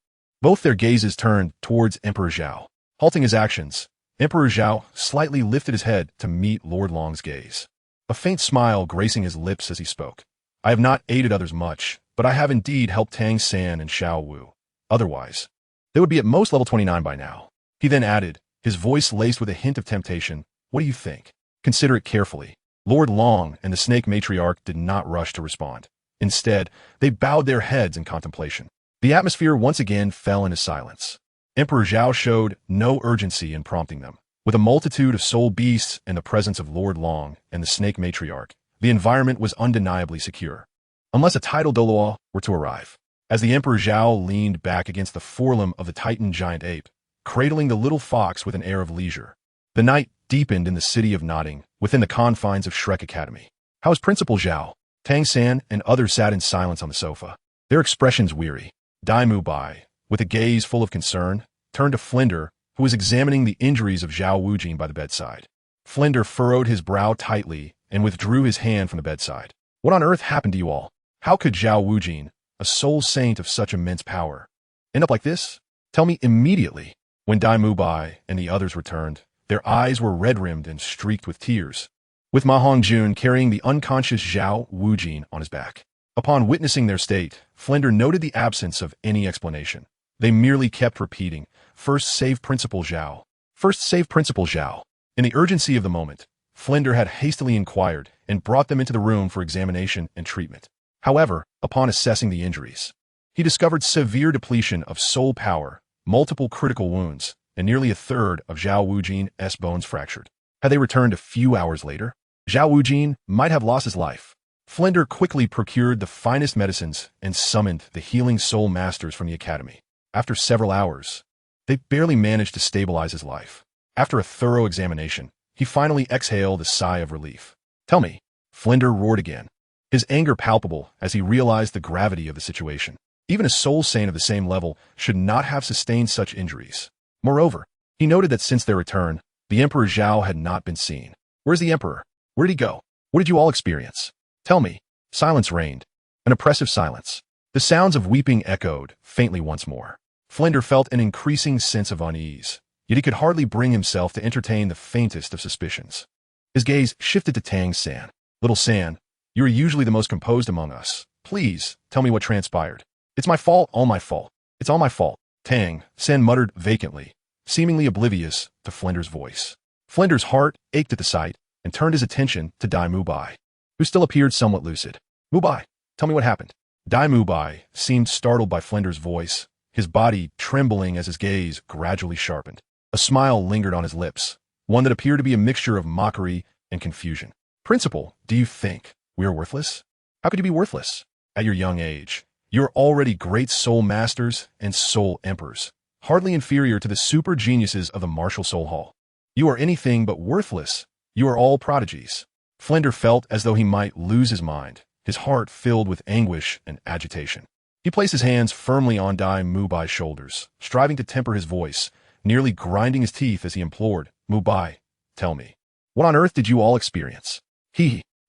Both their gazes turned towards Emperor Zhao. Halting his actions, Emperor Zhao slightly lifted his head to meet Lord Long's gaze. A faint smile gracing his lips as he spoke. I have not aided others much, but I have indeed helped Tang San and Xiao Wu. Otherwise, they would be at most level 29 by now. He then added, his voice laced with a hint of temptation, what do you think? Consider it carefully. Lord Long and the snake matriarch did not rush to respond. Instead, they bowed their heads in contemplation. The atmosphere once again fell into silence. Emperor Zhao showed no urgency in prompting them. With a multitude of soul beasts and the presence of Lord Long and the snake matriarch, the environment was undeniably secure. Unless a tidal Douluo were to arrive. As the Emperor Zhao leaned back against the forelimb of the Titan giant ape, cradling the little fox with an air of leisure, the night deepened in the city of Nodding, within the confines of Shrek Academy. How is Principal Zhao? Tang San and others sat in silence on the sofa, their expressions weary. Dai Mu Bai, with a gaze full of concern, turned to Flinder, who was examining the injuries of Zhao Wujin by the bedside. Flinder furrowed his brow tightly and withdrew his hand from the bedside. What on earth happened to you all? How could Zhao Wujin, a soul saint of such immense power, end up like this? Tell me immediately. When Dai Mu Bai and the others returned, their eyes were red-rimmed and streaked with tears, with Ma Hongjun carrying the unconscious Zhao Wujin on his back. Upon witnessing their state, Flinder noted the absence of any explanation. They merely kept repeating, first save Principal Zhao. First save Principal Zhao. In the urgency of the moment, Flinder had hastily inquired and brought them into the room for examination and treatment. However, upon assessing the injuries, he discovered severe depletion of soul power, multiple critical wounds, and nearly a third of Zhao Wujin's bones fractured. Had they returned a few hours later, Zhao Wujin might have lost his life. Flinder quickly procured the finest medicines and summoned the healing soul masters from the academy. After several hours, they barely managed to stabilize his life. After a thorough examination, he finally exhaled a sigh of relief. Tell me, Flinder roared again, his anger palpable as he realized the gravity of the situation. Even a soul saint of the same level should not have sustained such injuries. Moreover, he noted that since their return, the Emperor Zhao had not been seen. Where's the Emperor? Where did he go? What did you all experience? Tell me. Silence reigned. An oppressive silence. The sounds of weeping echoed faintly once more. Flinder felt an increasing sense of unease, yet he could hardly bring himself to entertain the faintest of suspicions. His gaze shifted to Tang San. Little San, you are usually the most composed among us. Please, tell me what transpired. It's my fault, all my fault. It's all my fault. Tang San muttered vacantly, seemingly oblivious to Flinder's voice. Flinder's heart ached at the sight and turned his attention to Dai Mu Bai, who still appeared somewhat lucid. Mu Bai, tell me what happened. Dai Mu Bai seemed startled by Flinder's voice, his body trembling as his gaze gradually sharpened. A smile lingered on his lips, one that appeared to be a mixture of mockery and confusion. Principal, do you think we are worthless? How could you be worthless? At your young age, you are already great soul masters and soul emperors, hardly inferior to the super geniuses of the martial soul hall. You are anything but worthless. You are all prodigies. Flinder felt as though he might lose his mind, his heart filled with anguish and agitation. He placed his hands firmly on Dai Mu Bai's shoulders, striving to temper his voice, nearly grinding his teeth as he implored, Mu Bai, tell me, what on earth did you all experience?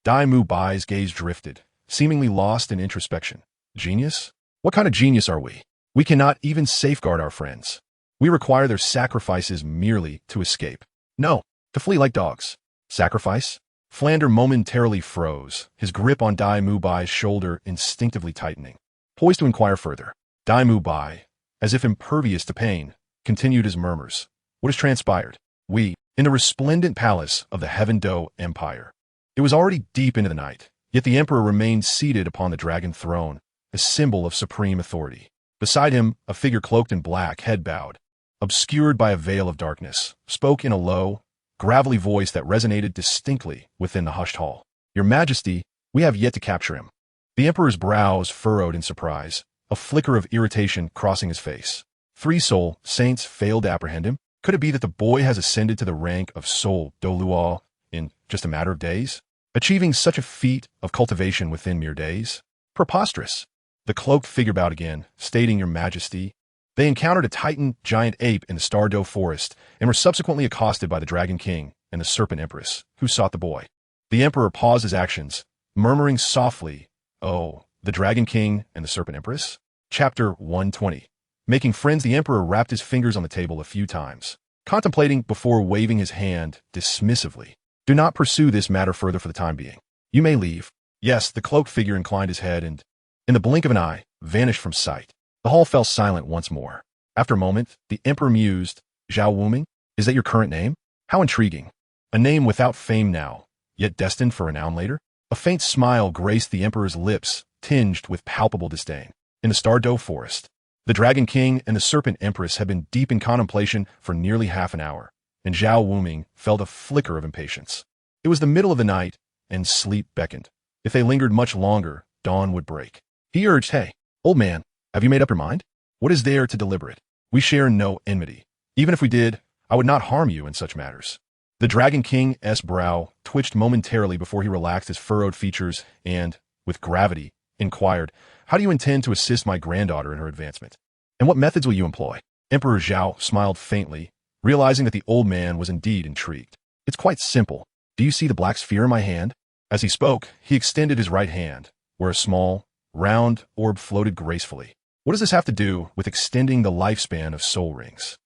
Dai Mu Bai's gaze drifted, seemingly lost in introspection. Genius? What kind of genius are we? We cannot even safeguard our friends. We require their sacrifices merely to escape. No, to flee like dogs. Sacrifice? Flinder momentarily froze, his grip on Dai Mu Bai's shoulder instinctively tightening. Poised to inquire further, Dai Mu Bai, as if impervious to pain, continued his murmurs. What has transpired? In the resplendent palace of the Heaven Do Empire. It was already deep into the night, yet the Emperor remained seated upon the dragon throne, a symbol of supreme authority. Beside him, a figure cloaked in black, head bowed, obscured by a veil of darkness, spoke in a low, gravelly voice that resonated distinctly within the hushed hall. Your Majesty, we have yet to capture him. The Emperor's brows furrowed in surprise, a flicker of irritation crossing his face. 3 soul saints failed to apprehend him? Could it be that the boy has ascended to the rank of soul Douluo in just a matter of days? Achieving such a feat of cultivation within mere days? Preposterous. The cloaked figure bowed again, stating, Your Majesty. They encountered a Titan giant ape in the Stardow forest and were subsequently accosted by the Dragon King and the Serpent Empress, who sought the boy. The Emperor paused his actions, murmuring softly, Oh, the Dragon King and the Serpent Empress? Chapter 120. Making friends, the emperor rapped his fingers on the table a few times, contemplating before waving his hand dismissively. Do not pursue this matter further for the time being. You may leave. Yes, the cloaked figure inclined his head and, in the blink of an eye, vanished from sight. The hall fell silent once more. After a moment, the emperor mused, Zhao Wuming? Is that your current name? How intriguing. A name without fame now, yet destined for renown later? A faint smile graced the emperor's lips, tinged with palpable disdain. In the Douluo forest, the Dragon King and the Serpent Empress had been deep in contemplation for nearly half an hour, and Zhao Wuming felt a flicker of impatience. It was the middle of the night, and sleep beckoned. If they lingered much longer, dawn would break. He urged, Hey, old man, have you made up your mind? What is there to deliberate? We share no enmity. Even if we did, I would not harm you in such matters. The Dragon King's brow twitched momentarily before he relaxed his furrowed features and, with gravity, inquired, How do you intend to assist my granddaughter in her advancement? And what methods will you employ? Emperor Zhao smiled faintly, realizing that the old man was indeed intrigued. It's quite simple. Do you see the black sphere in my hand? As he spoke, he extended his right hand, where a small, round orb floated gracefully. What does this have to do with extending the lifespan of soul rings?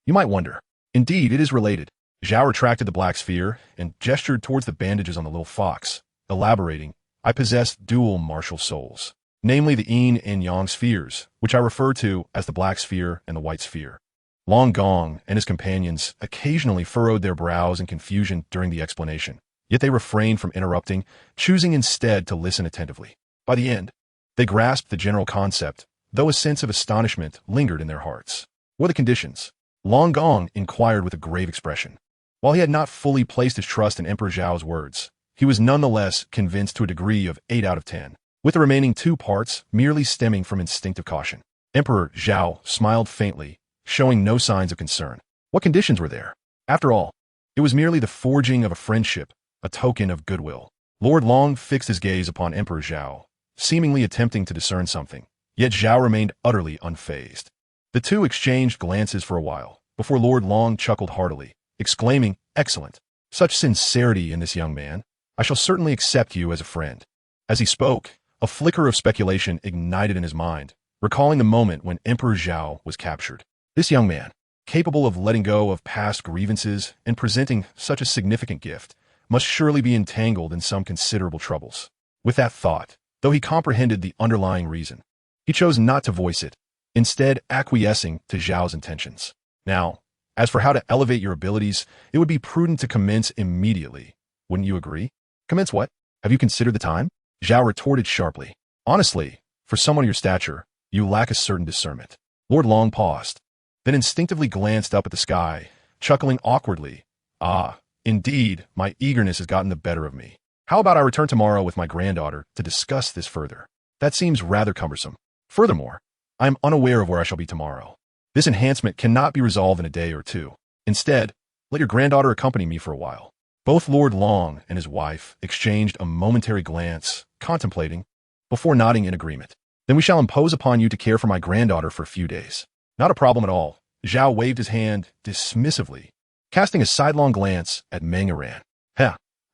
You might wonder. Indeed, it is related. Zhao retracted the black sphere and gestured towards the bandages on the little fox, elaborating, I possess dual martial souls, namely the yin and yang spheres, which I refer to as the black sphere and the white sphere. Long Gong and his companions occasionally furrowed their brows in confusion during the explanation, yet they refrained from interrupting, choosing instead to listen attentively. By the end, they grasped the general concept, though a sense of astonishment lingered in their hearts. What are the conditions? Long Gong inquired with a grave expression. While he had not fully placed his trust in Emperor Zhao's words, he was nonetheless convinced to a degree of 8 out of 10, with the remaining 2 parts merely stemming from instinctive caution. Emperor Zhao smiled faintly, showing no signs of concern. What conditions were there? After all, it was merely the forging of a friendship, a token of goodwill. Lord Long fixed his gaze upon Emperor Zhao, seemingly attempting to discern something, yet Zhao remained utterly unfazed. The two exchanged glances for a while, before Lord Long chuckled heartily, exclaiming, Excellent! Such sincerity in this young man. I shall certainly accept you as a friend. As he spoke, a flicker of speculation ignited in his mind, recalling the moment when Emperor Zhao was captured. This young man, capable of letting go of past grievances and presenting such a significant gift, must surely be entangled in some considerable troubles. With that thought, though he comprehended the underlying reason, he chose not to voice it, instead acquiescing to Zhao's intentions. Now, as for how to elevate your abilities, it would be prudent to commence immediately. Wouldn't you agree? Commence what? Have you considered the time? Zhao retorted sharply. Honestly, for someone of your stature, you lack a certain discernment. Lord Long paused, then instinctively glanced up at the sky, chuckling awkwardly. Ah, indeed, my eagerness has gotten the better of me. How about I return tomorrow with my granddaughter to discuss this further? That seems rather cumbersome. Furthermore, I am unaware of where I shall be tomorrow. This enhancement cannot be resolved in a day or two. Instead, let your granddaughter accompany me for a while. Both Lord Long and his wife exchanged a momentary glance, contemplating, before nodding in agreement. Then we shall impose upon you to care for my granddaughter for a few days. Not a problem at all. Zhao waved his hand dismissively, casting a sidelong glance at Meng Yiran.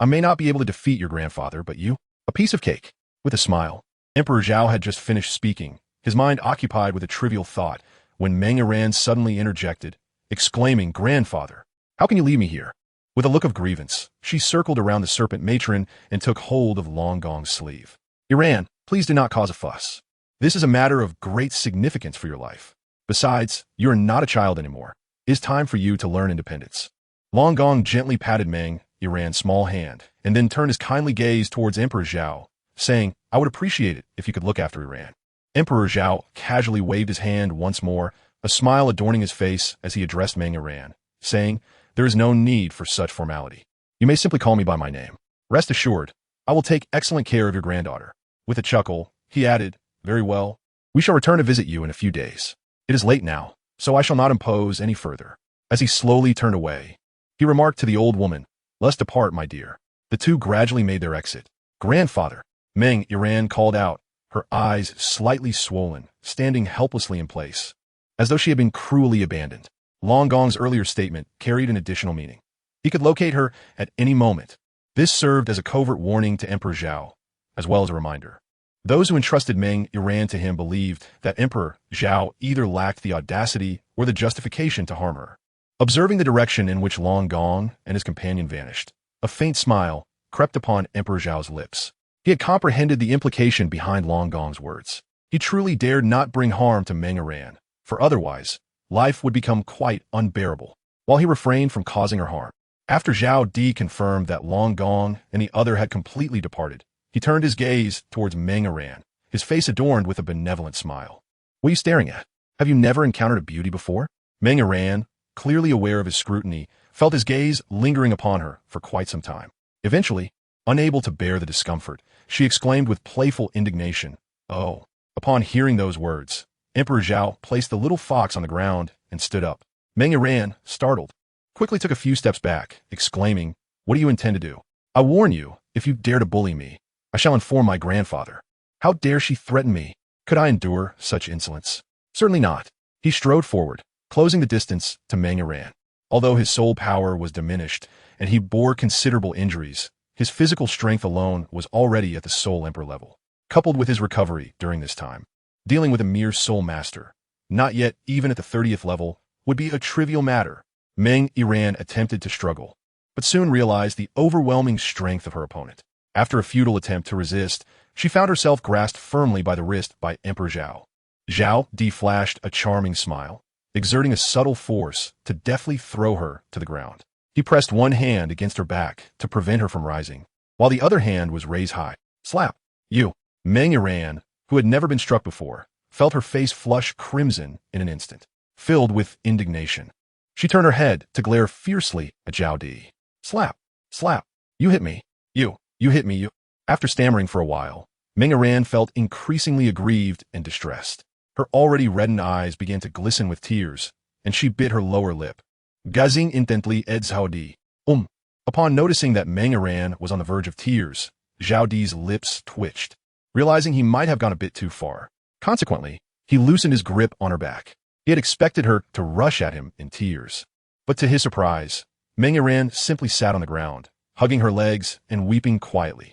I may not be able to defeat your grandfather, but you? A piece of cake. With a smile, Emperor Zhao had just finished speaking, his mind occupied with a trivial thought, when Meng Yiran suddenly interjected, exclaiming, Grandfather, how can you leave me here? With a look of grievance, she circled around the serpent matron and took hold of Long Gong's sleeve. Yiran, please do not cause a fuss. This is a matter of great significance for your life. Besides, you are not a child anymore. It is time for you to learn independence. Long Gong gently patted Meng Yiran's small hand, and then turned his kindly gaze towards Emperor Zhao, saying, I would appreciate it if you could look after Yiran. Emperor Zhao casually waved his hand once more, a smile adorning his face as he addressed Meng Yiran, saying, There is no need for such formality. You may simply call me by my name. Rest assured, I will take excellent care of your granddaughter. With a chuckle, he added, Very well. We shall return to visit you in a few days. It is late now, so I shall not impose any further. As he slowly turned away, he remarked to the old woman, Let's depart, my dear. The two gradually made their exit. Grandfather, Meng Yiran called out, her eyes slightly swollen, standing helplessly in place, as though she had been cruelly abandoned. Long Gong's earlier statement carried an additional meaning. He could locate her at any moment. This served as a covert warning to Emperor Zhao, as well as a reminder. Those who entrusted Meng Iran to him believed that Emperor Zhao either lacked the audacity or the justification to harm her. Observing the direction in which Long Gong and his companion vanished, a faint smile crept upon Emperor Zhao's lips. He had comprehended the implication behind Long Gong's words. He truly dared not bring harm to Meng Iran, for otherwise, life would become quite unbearable, while he refrained from causing her harm. After Zhao Di confirmed that Long Gong and the other had completely departed, he turned his gaze towards Meng Iran, his face adorned with a benevolent smile. "What are you staring at? Have you never encountered a beauty before?" Meng Iran, clearly aware of his scrutiny, felt his gaze lingering upon her for quite some time. Eventually, unable to bear the discomfort, she exclaimed with playful indignation, "Oh." Upon hearing those words, Emperor Zhao placed the little fox on the ground and stood up. Meng Iran, startled, quickly took a few steps back, exclaiming, "What do you intend to do? I warn you, if you dare to bully me, I shall inform my grandfather." How dare she threaten me? Could I endure such insolence? Certainly not. He strode forward, closing the distance to Meng Iran. Although his soul power was diminished and he bore considerable injuries, his physical strength alone was already at the soul emperor level. Coupled with his recovery during this time, dealing with a mere soul master, not yet even at the 30th level, would be a trivial matter. Meng Iran attempted to struggle, but soon realized the overwhelming strength of her opponent. After a futile attempt to resist, she found herself grasped firmly by the wrist by Emperor Zhao. Zhao Di flashed a charming smile, exerting a subtle force to deftly throw her to the ground. He pressed one hand against her back to prevent her from rising, while the other hand was raised high. Slap! You! Meng Iran, who had never been struck before, felt her face flush crimson in an instant, filled with indignation. She turned her head to glare fiercely at Zhao Di. Slap! Slap! You hit me! You hit me, you! After stammering for a while, Meng Iran felt increasingly aggrieved and distressed. Her already reddened eyes began to glisten with tears, and she bit her lower lip, gazing intently at Zhao Di. Upon noticing that Meng Iran was on the verge of tears, Zhao Di's lips twitched, realizing he might have gone a bit too far. Consequently, he loosened his grip on her back. He had expected her to rush at him in tears. But to his surprise, Meng Iran simply sat on the ground, hugging her legs and weeping quietly.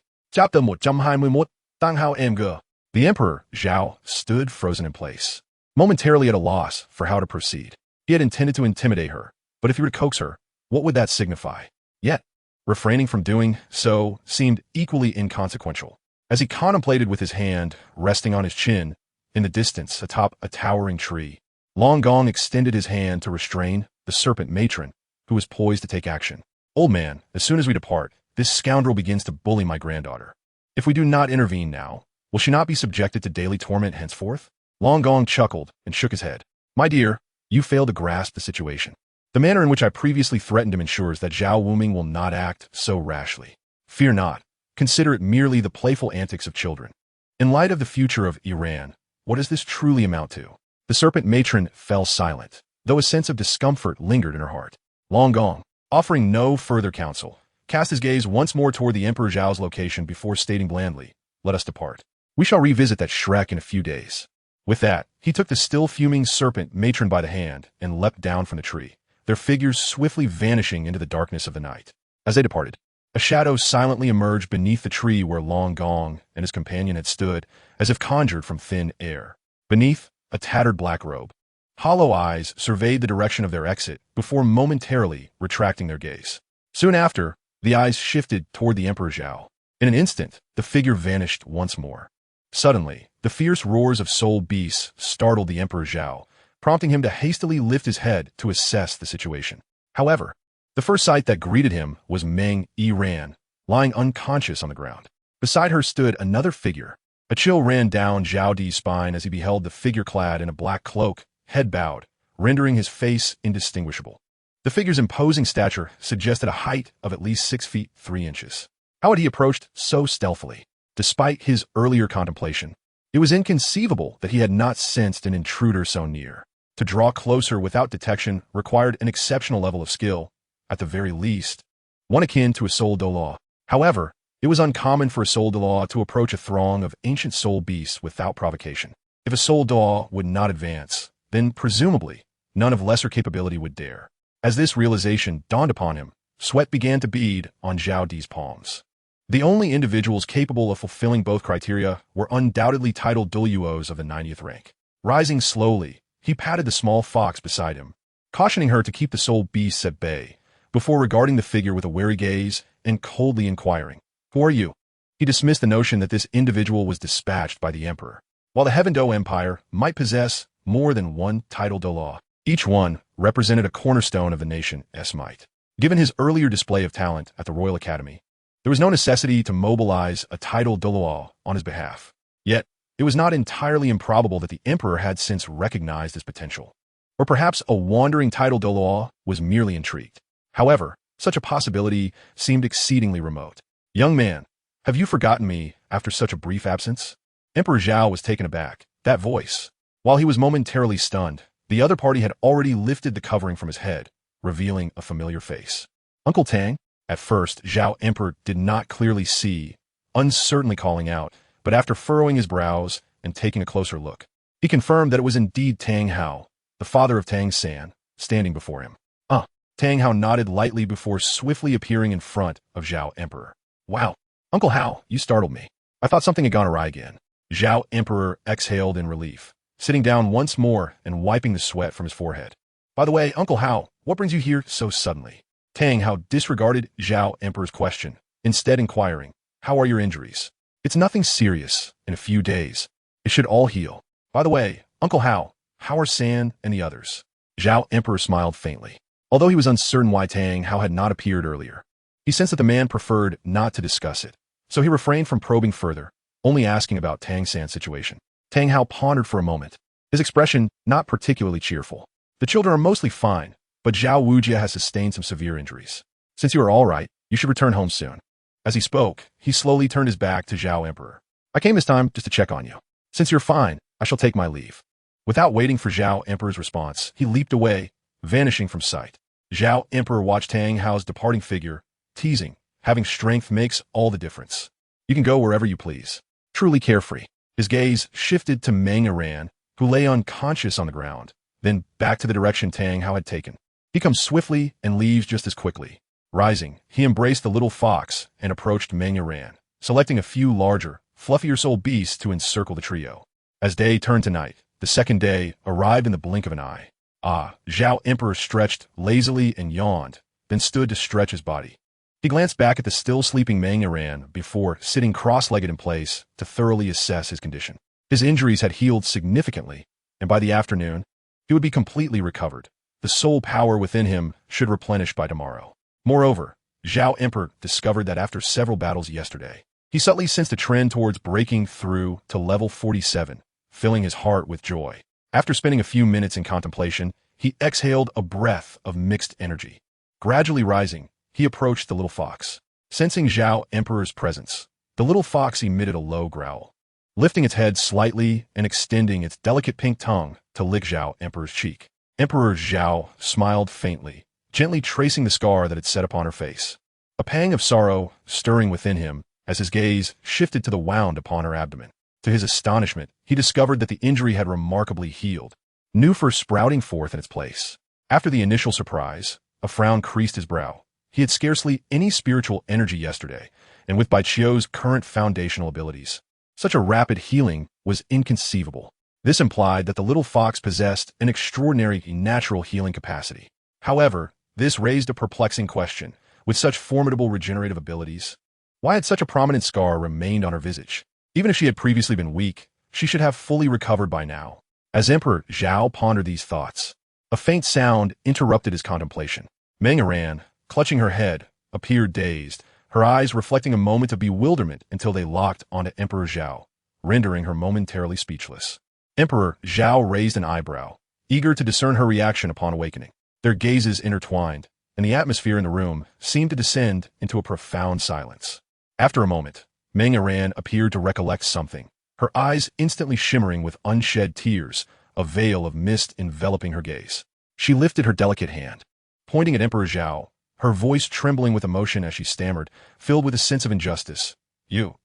The Emperor, Zhao, stood frozen in place, momentarily at a loss for how to proceed. He had intended to intimidate her, but if he were to coax her, what would that signify? Yet, refraining from doing so seemed equally inconsequential. As he contemplated with his hand resting on his chin, in the distance atop a towering tree, Long Gong extended his hand to restrain the serpent matron, who was poised to take action. "Old man, as soon as we depart, this scoundrel begins to bully my granddaughter. If we do not intervene now, will she not be subjected to daily torment henceforth?" Long Gong chuckled and shook his head. "My dear, you fail to grasp the situation. The manner in which I previously threatened him ensures that Zhao Wuming will not act so rashly. Fear not. Consider it merely the playful antics of children. In light of the future of Iran, what does this truly amount to?" The serpent matron fell silent, though a sense of discomfort lingered in her heart. Long Gong, offering no further counsel, cast his gaze once more toward the Emperor Zhao's location before stating blandly, "Let us depart. We shall revisit that Shrek in a few days." With that, he took the still fuming serpent matron by the hand and leapt down from the tree, their figures swiftly vanishing into the darkness of the night. As they departed, a shadow silently emerged beneath the tree where Long Gong and his companion had stood, as if conjured from thin air. Beneath, a tattered black robe. Hollow eyes surveyed the direction of their exit before momentarily retracting their gaze. Soon after, the eyes shifted toward the Emperor Zhao. In an instant, the figure vanished once more. Suddenly, the fierce roars of soul beasts startled the Emperor Zhao, prompting him to hastily lift his head to assess the situation. However, the first sight that greeted him was Meng Iran, lying unconscious on the ground. Beside her stood another figure. A chill ran down Zhao Di's spine as he beheld the figure clad in a black cloak, head bowed, rendering his face indistinguishable. The figure's imposing stature suggested a height of at least 6 feet 3 inches. How had he approached so stealthily? Despite his earlier contemplation, it was inconceivable that he had not sensed an intruder so near. To draw closer without detection required an exceptional level of skill, at the very least, one akin to a soul Douluo. However, it was uncommon for a soul Douluo to approach a throng of ancient soul beasts without provocation. If a soul Douluo would not advance, then presumably none of lesser capability would dare. As this realization dawned upon him, sweat began to bead on Zhao Di's palms. The only individuals capable of fulfilling both criteria were undoubtedly titled Douluos of the 90th rank. Rising slowly, he patted the small fox beside him, cautioning her to keep the soul beasts at bay, before regarding the figure with a wary gaze and coldly inquiring, "Who are you?" He dismissed the notion that this individual was dispatched by the emperor. While the Heaven Do Empire might possess more than one title Douluo, each one represented a cornerstone of the nation's might. Given his earlier display of talent at the Royal Academy, there was no necessity to mobilize a title Douluo on his behalf. Yet, it was not entirely improbable that the emperor had since recognized his potential. Or perhaps a wandering title Douluo was merely intrigued. However, such a possibility seemed exceedingly remote. "Young man, have you forgotten me after such a brief absence?" Emperor Zhao was taken aback. That voice. While he was momentarily stunned, the other party had already lifted the covering from his head, revealing a familiar face. "Uncle Tang?" At first, Zhao Emperor did not clearly see, uncertainly calling out, but after furrowing his brows and taking a closer look, he confirmed that it was indeed Tang Hao, the father of Tang San, standing before him. Tang Hao nodded lightly before swiftly appearing in front of Zhao Emperor. "Wow, Uncle Hao, you startled me. I thought something had gone awry again." Zhao Emperor exhaled in relief, sitting down once more and wiping the sweat from his forehead. "By the way, Uncle Hao, what brings you here so suddenly?" Tang Hao disregarded Zhao Emperor's question, instead inquiring, "How are your injuries?" "It's nothing serious. In a few days, it should all heal. By the way, Uncle Hao, how are San and the others?" Zhao Emperor smiled faintly. Although he was uncertain why Tang Hao had not appeared earlier, he sensed that the man preferred not to discuss it, so he refrained from probing further, only asking about Tang San's situation. Tang Hao pondered for a moment, his expression not particularly cheerful. "The children are mostly fine, but Zhao Wujia has sustained some severe injuries. Since you are all right, you should return home soon." As he spoke, he slowly turned his back to Zhao Emperor. "I came this time just to check on you. Since you're fine, I shall take my leave." Without waiting for Zhao Emperor's response, he leaped away, vanishing from sight. Zhao Emperor watched Tang Hao's departing figure, teasing, "Having strength makes all the difference. You can go wherever you please." Truly carefree. His gaze shifted to Meng Iran, who lay unconscious on the ground, then back to the direction Tang Hao had taken. He comes swiftly and leaves just as quickly. Rising, he embraced the little fox and approached Meng Iran, selecting a few larger, fluffier soul beasts to encircle the trio. As day turned to night, the second day arrived in the blink of an eye. Zhao Emperor stretched lazily and yawned, then stood to stretch his body. He glanced back at the still sleeping Meng Iran before sitting cross-legged in place to thoroughly assess his condition. His injuries had healed significantly, and by the afternoon, he would be completely recovered. The soul power within him should replenish by tomorrow. Moreover, Zhao Emperor discovered that after several battles yesterday, he subtly sensed a trend towards breaking through to level 47, filling his heart with joy. After spending a few minutes in contemplation, he exhaled a breath of mixed energy. Gradually rising, he approached the little fox. Sensing Zhao Emperor's presence, the little fox emitted a low growl, lifting its head slightly and extending its delicate pink tongue to lick Zhao Emperor's cheek. Emperor Zhao smiled faintly, gently tracing the scar that had set upon her face. A pang of sorrow stirring within him as his gaze shifted to the wound upon her abdomen. To his astonishment, he discovered that the injury had remarkably healed, new fur sprouting forth in its place. After the initial surprise, a frown creased his brow. He had scarcely any spiritual energy yesterday, and with Baichio's current foundational abilities, such a rapid healing was inconceivable. This implied that the little fox possessed an extraordinary natural healing capacity. However, this raised a perplexing question. With such formidable regenerative abilities, why had such a prominent scar remained on her visage? Even if she had previously been weak, she should have fully recovered by now. As Emperor Zhao pondered these thoughts, a faint sound interrupted his contemplation. Meng Iran, clutching her head, appeared dazed, her eyes reflecting a moment of bewilderment until they locked onto Emperor Zhao, rendering her momentarily speechless. Emperor Zhao raised an eyebrow, eager to discern her reaction upon awakening. Their gazes intertwined, and the atmosphere in the room seemed to descend into a profound silence. After a moment, Meng Iran appeared to recollect something, her eyes instantly shimmering with unshed tears, a veil of mist enveloping her gaze. She lifted her delicate hand, pointing at Emperor Zhao, her voice trembling with emotion as she stammered, filled with a sense of injustice. You.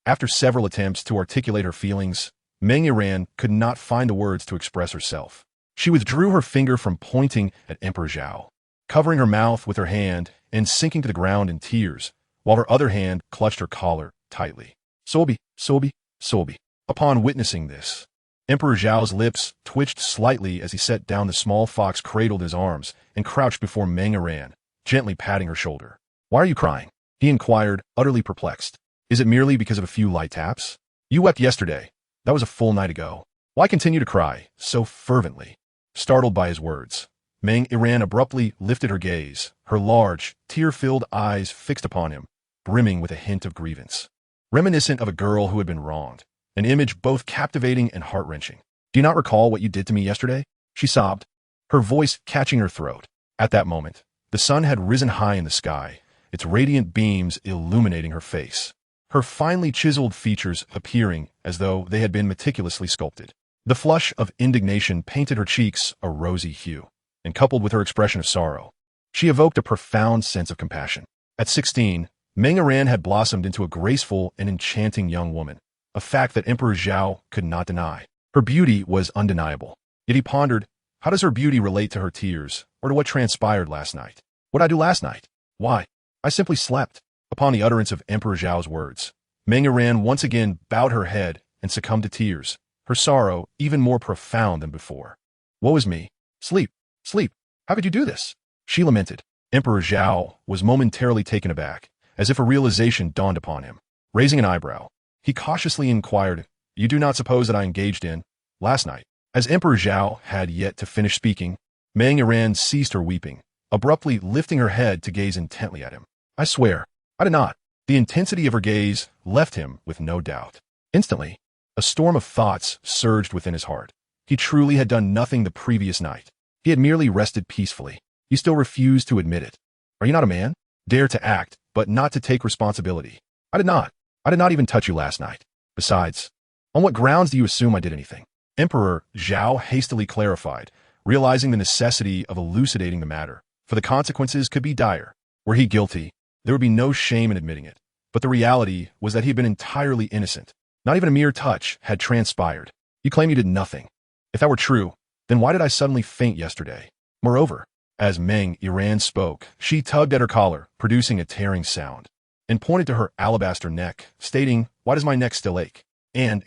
After several attempts to articulate her feelings, Meng Iran could not find the words to express herself. She withdrew her finger from pointing at Emperor Zhao, covering her mouth with her hand and sinking to the ground in tears, while her other hand clutched her collar tightly. Sobi, Sobi, Sobi. Upon witnessing this, Emperor Zhao's lips twitched slightly as he set down the small fox cradled in his arms and crouched before Meng Iran, gently patting her shoulder. Why are you crying? He inquired, utterly perplexed. Is it merely because of a few light taps? You wept yesterday. That was a full night ago. Why continue to cry so fervently? Startled by his words, Meng Iran abruptly lifted her gaze, her large, tear-filled eyes fixed upon him, brimming with a hint of grievance. Reminiscent of a girl who had been wronged, an image both captivating and heart-wrenching. Do you not recall what you did to me yesterday? She sobbed, her voice catching her throat. At that moment, the sun had risen high in the sky, its radiant beams illuminating her face, her finely chiseled features appearing as though they had been meticulously sculpted. The flush of indignation painted her cheeks a rosy hue, and coupled with her expression of sorrow, she evoked a profound sense of compassion. At 16, Meng Iran had blossomed into a graceful and enchanting young woman, a fact that Emperor Zhao could not deny. Her beauty was undeniable. Yet he pondered, how does her beauty relate to her tears, or to what transpired last night? What did I do last night? Why? I simply slept. Upon the utterance of Emperor Zhao's words, Meng Iran once again bowed her head and succumbed to tears, her sorrow even more profound than before. Woe is me. Sleep, sleep. How could you do this? She lamented. Emperor Zhao was momentarily taken aback, as if a realization dawned upon him. Raising an eyebrow, he cautiously inquired, You do not suppose that I engaged in, last night? As Emperor Zhao had yet to finish speaking, Meng Iran ceased her weeping, abruptly lifting her head to gaze intently at him. I swear, I did not. The intensity of her gaze left him with no doubt. Instantly, a storm of thoughts surged within his heart. He truly had done nothing the previous night. He had merely rested peacefully. He still refused to admit it. Are you not a man? Dare to act, but not to take responsibility. I did not. I did not even touch you last night. Besides, on what grounds do you assume I did anything? Emperor Zhao hastily clarified, realizing the necessity of elucidating the matter, for the consequences could be dire. Were he guilty, there would be no shame in admitting it. But the reality was that he had been entirely innocent. Not even a mere touch had transpired. You claim you did nothing. If that were true, then why did I suddenly faint yesterday? Moreover, as Meng Iran spoke, she tugged at her collar, producing a tearing sound, and pointed to her alabaster neck, stating, Why does my neck still ache? And,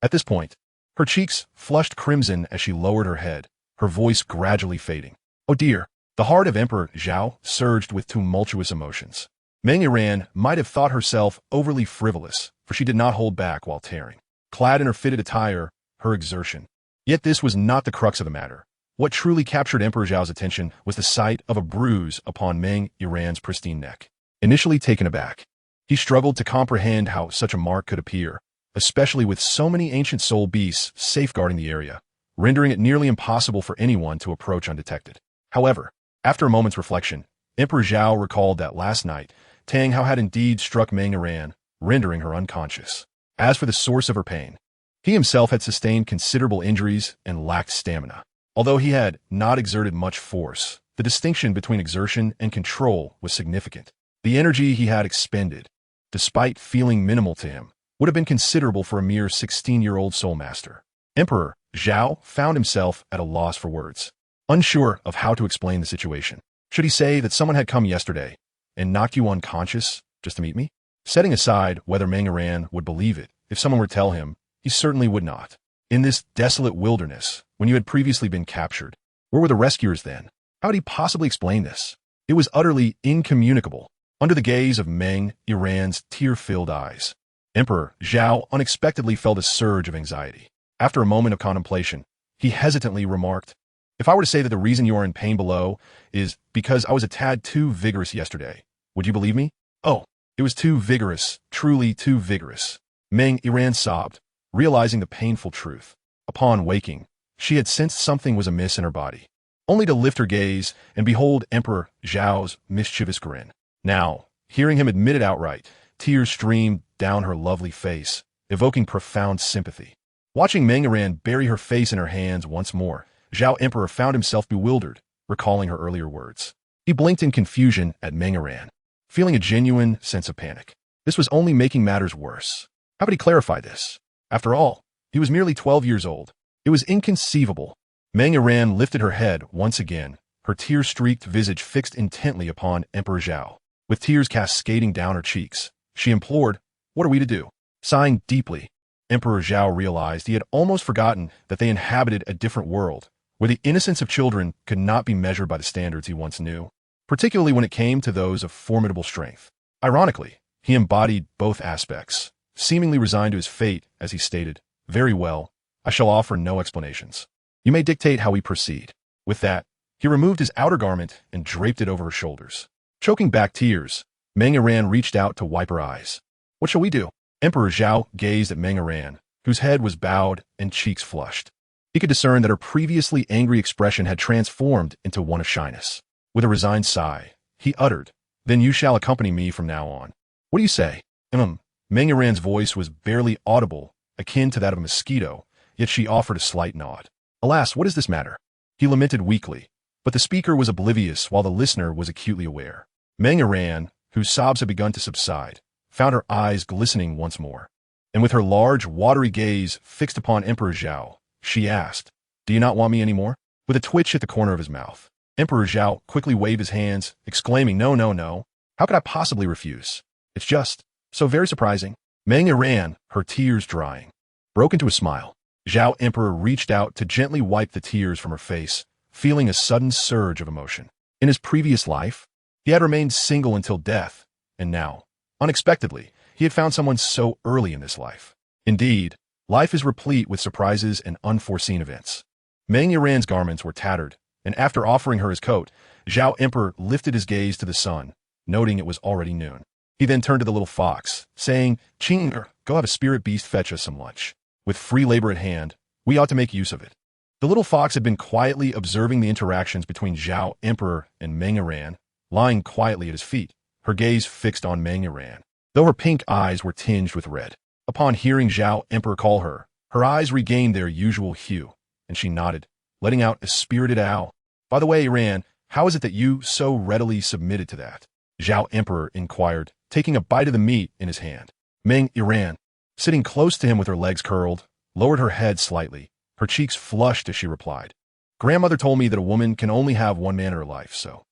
at this point, her cheeks flushed crimson as she lowered her head, her voice gradually fading. Oh dear! The heart of Emperor Zhao surged with tumultuous emotions. Meng Iran might have thought herself overly frivolous, for she did not hold back while tearing. Clad in her fitted attire, her exertion. Yet this was not the crux of the matter. What truly captured Emperor Zhao's attention was the sight of a bruise upon Meng Iran's pristine neck. Initially taken aback, he struggled to comprehend how such a mark could appear, especially with so many ancient soul beasts safeguarding the area, rendering it nearly impossible for anyone to approach undetected. However, after a moment's reflection, Emperor Zhao recalled that last night, Tang Hao had indeed struck Meng Iran, rendering her unconscious. As for the source of her pain, he himself had sustained considerable injuries and lacked stamina. Although he had not exerted much force, the distinction between exertion and control was significant. The energy he had expended, despite feeling minimal to him, would have been considerable for a mere 16-year-old soul master. Emperor Zhao found himself at a loss for words, unsure of how to explain the situation. Should he say that someone had come yesterday and knocked you unconscious just to meet me? Setting aside whether Meng Iran would believe it, if someone were to tell him, he certainly would not. In this desolate wilderness, when you had previously been captured, where were the rescuers then? How had he possibly explained this? It was utterly incommunicable. Under the gaze of Meng Iran's tear-filled eyes, Emperor Zhao unexpectedly felt a surge of anxiety. After a moment of contemplation, he hesitantly remarked, If I were to say that the reason you are in pain below is because I was a tad too vigorous yesterday, would you believe me? Oh, it was too vigorous, truly too vigorous. Meng Iran sobbed, realizing the painful truth. Upon waking, she had sensed something was amiss in her body, only to lift her gaze and behold Emperor Zhao's mischievous grin. Now, hearing him admit it outright, tears streamed down her lovely face, evoking profound sympathy. Watching Meng Iran bury her face in her hands once more, Zhao Emperor found himself bewildered, recalling her earlier words. He blinked in confusion at Meng Iran, feeling a genuine sense of panic. This was only making matters worse. How could he clarify this? After all, he was merely 12 years old. It was inconceivable. Meng Iran lifted her head once again, her tear-streaked visage fixed intently upon Emperor Zhao. With tears cascading down her cheeks, she implored, "What are we to do?" Sighing deeply, Emperor Zhao realized he had almost forgotten that they inhabited a different world, where the innocence of children could not be measured by the standards he once knew, particularly when it came to those of formidable strength. Ironically, he embodied both aspects, seemingly resigned to his fate as he stated, "Very well, I shall offer no explanations. You may dictate how we proceed." With that, he removed his outer garment and draped it over her shoulders. Choking back tears, Meng Yiran reached out to wipe her eyes. "What shall we do?" Emperor Zhao gazed at Meng Yiran, whose head was bowed and cheeks flushed. He could discern that her previously angry expression had transformed into one of shyness. With a resigned sigh, he uttered, "Then you shall accompany me from now on." "What do you say?" Meng Yiran's voice was barely audible, akin to that of a mosquito, yet she offered a slight nod. "Alas, what is this matter?" He lamented weakly, but the speaker was oblivious while the listener was acutely aware. Meng Yiran, whose sobs had begun to subside, found her eyes glistening once more. And with her large, watery gaze fixed upon Emperor Zhao, she asked, "Do you not want me anymore?" With a twitch at the corner of his mouth, Emperor Zhao quickly waved his hands, exclaiming, "No, no, no. How could I possibly refuse? It's just so very surprising." Meng Yiran, her tears drying, broke into a smile. Zhao Emperor reached out to gently wipe the tears from her face, feeling a sudden surge of emotion. In his previous life, he had remained single until death, and now, unexpectedly, he had found someone so early in this life. Indeed, life is replete with surprises and unforeseen events. Meng Yiran's garments were tattered, and after offering her his coat, Zhao Emperor lifted his gaze to the sun, noting it was already noon. He then turned to the little fox, saying, "Ching, go have a spirit beast fetch us some lunch. With free labor at hand, we ought to make use of it." The little fox had been quietly observing the interactions between Zhao Emperor and Meng Yiran, lying quietly at his feet, her gaze fixed on Meng Yiran, though her pink eyes were tinged with red. Upon hearing Zhao Emperor call her, her eyes regained their usual hue, and she nodded, letting out a spirited owl. "By the way, Yiran, how is it that you so readily submitted to that?" Zhao Emperor inquired, taking a bite of the meat in his hand. Meng Yiran, sitting close to him with her legs curled, lowered her head slightly, her cheeks flushed as she replied, "Grandmother told me that a woman can only have one man in her life, so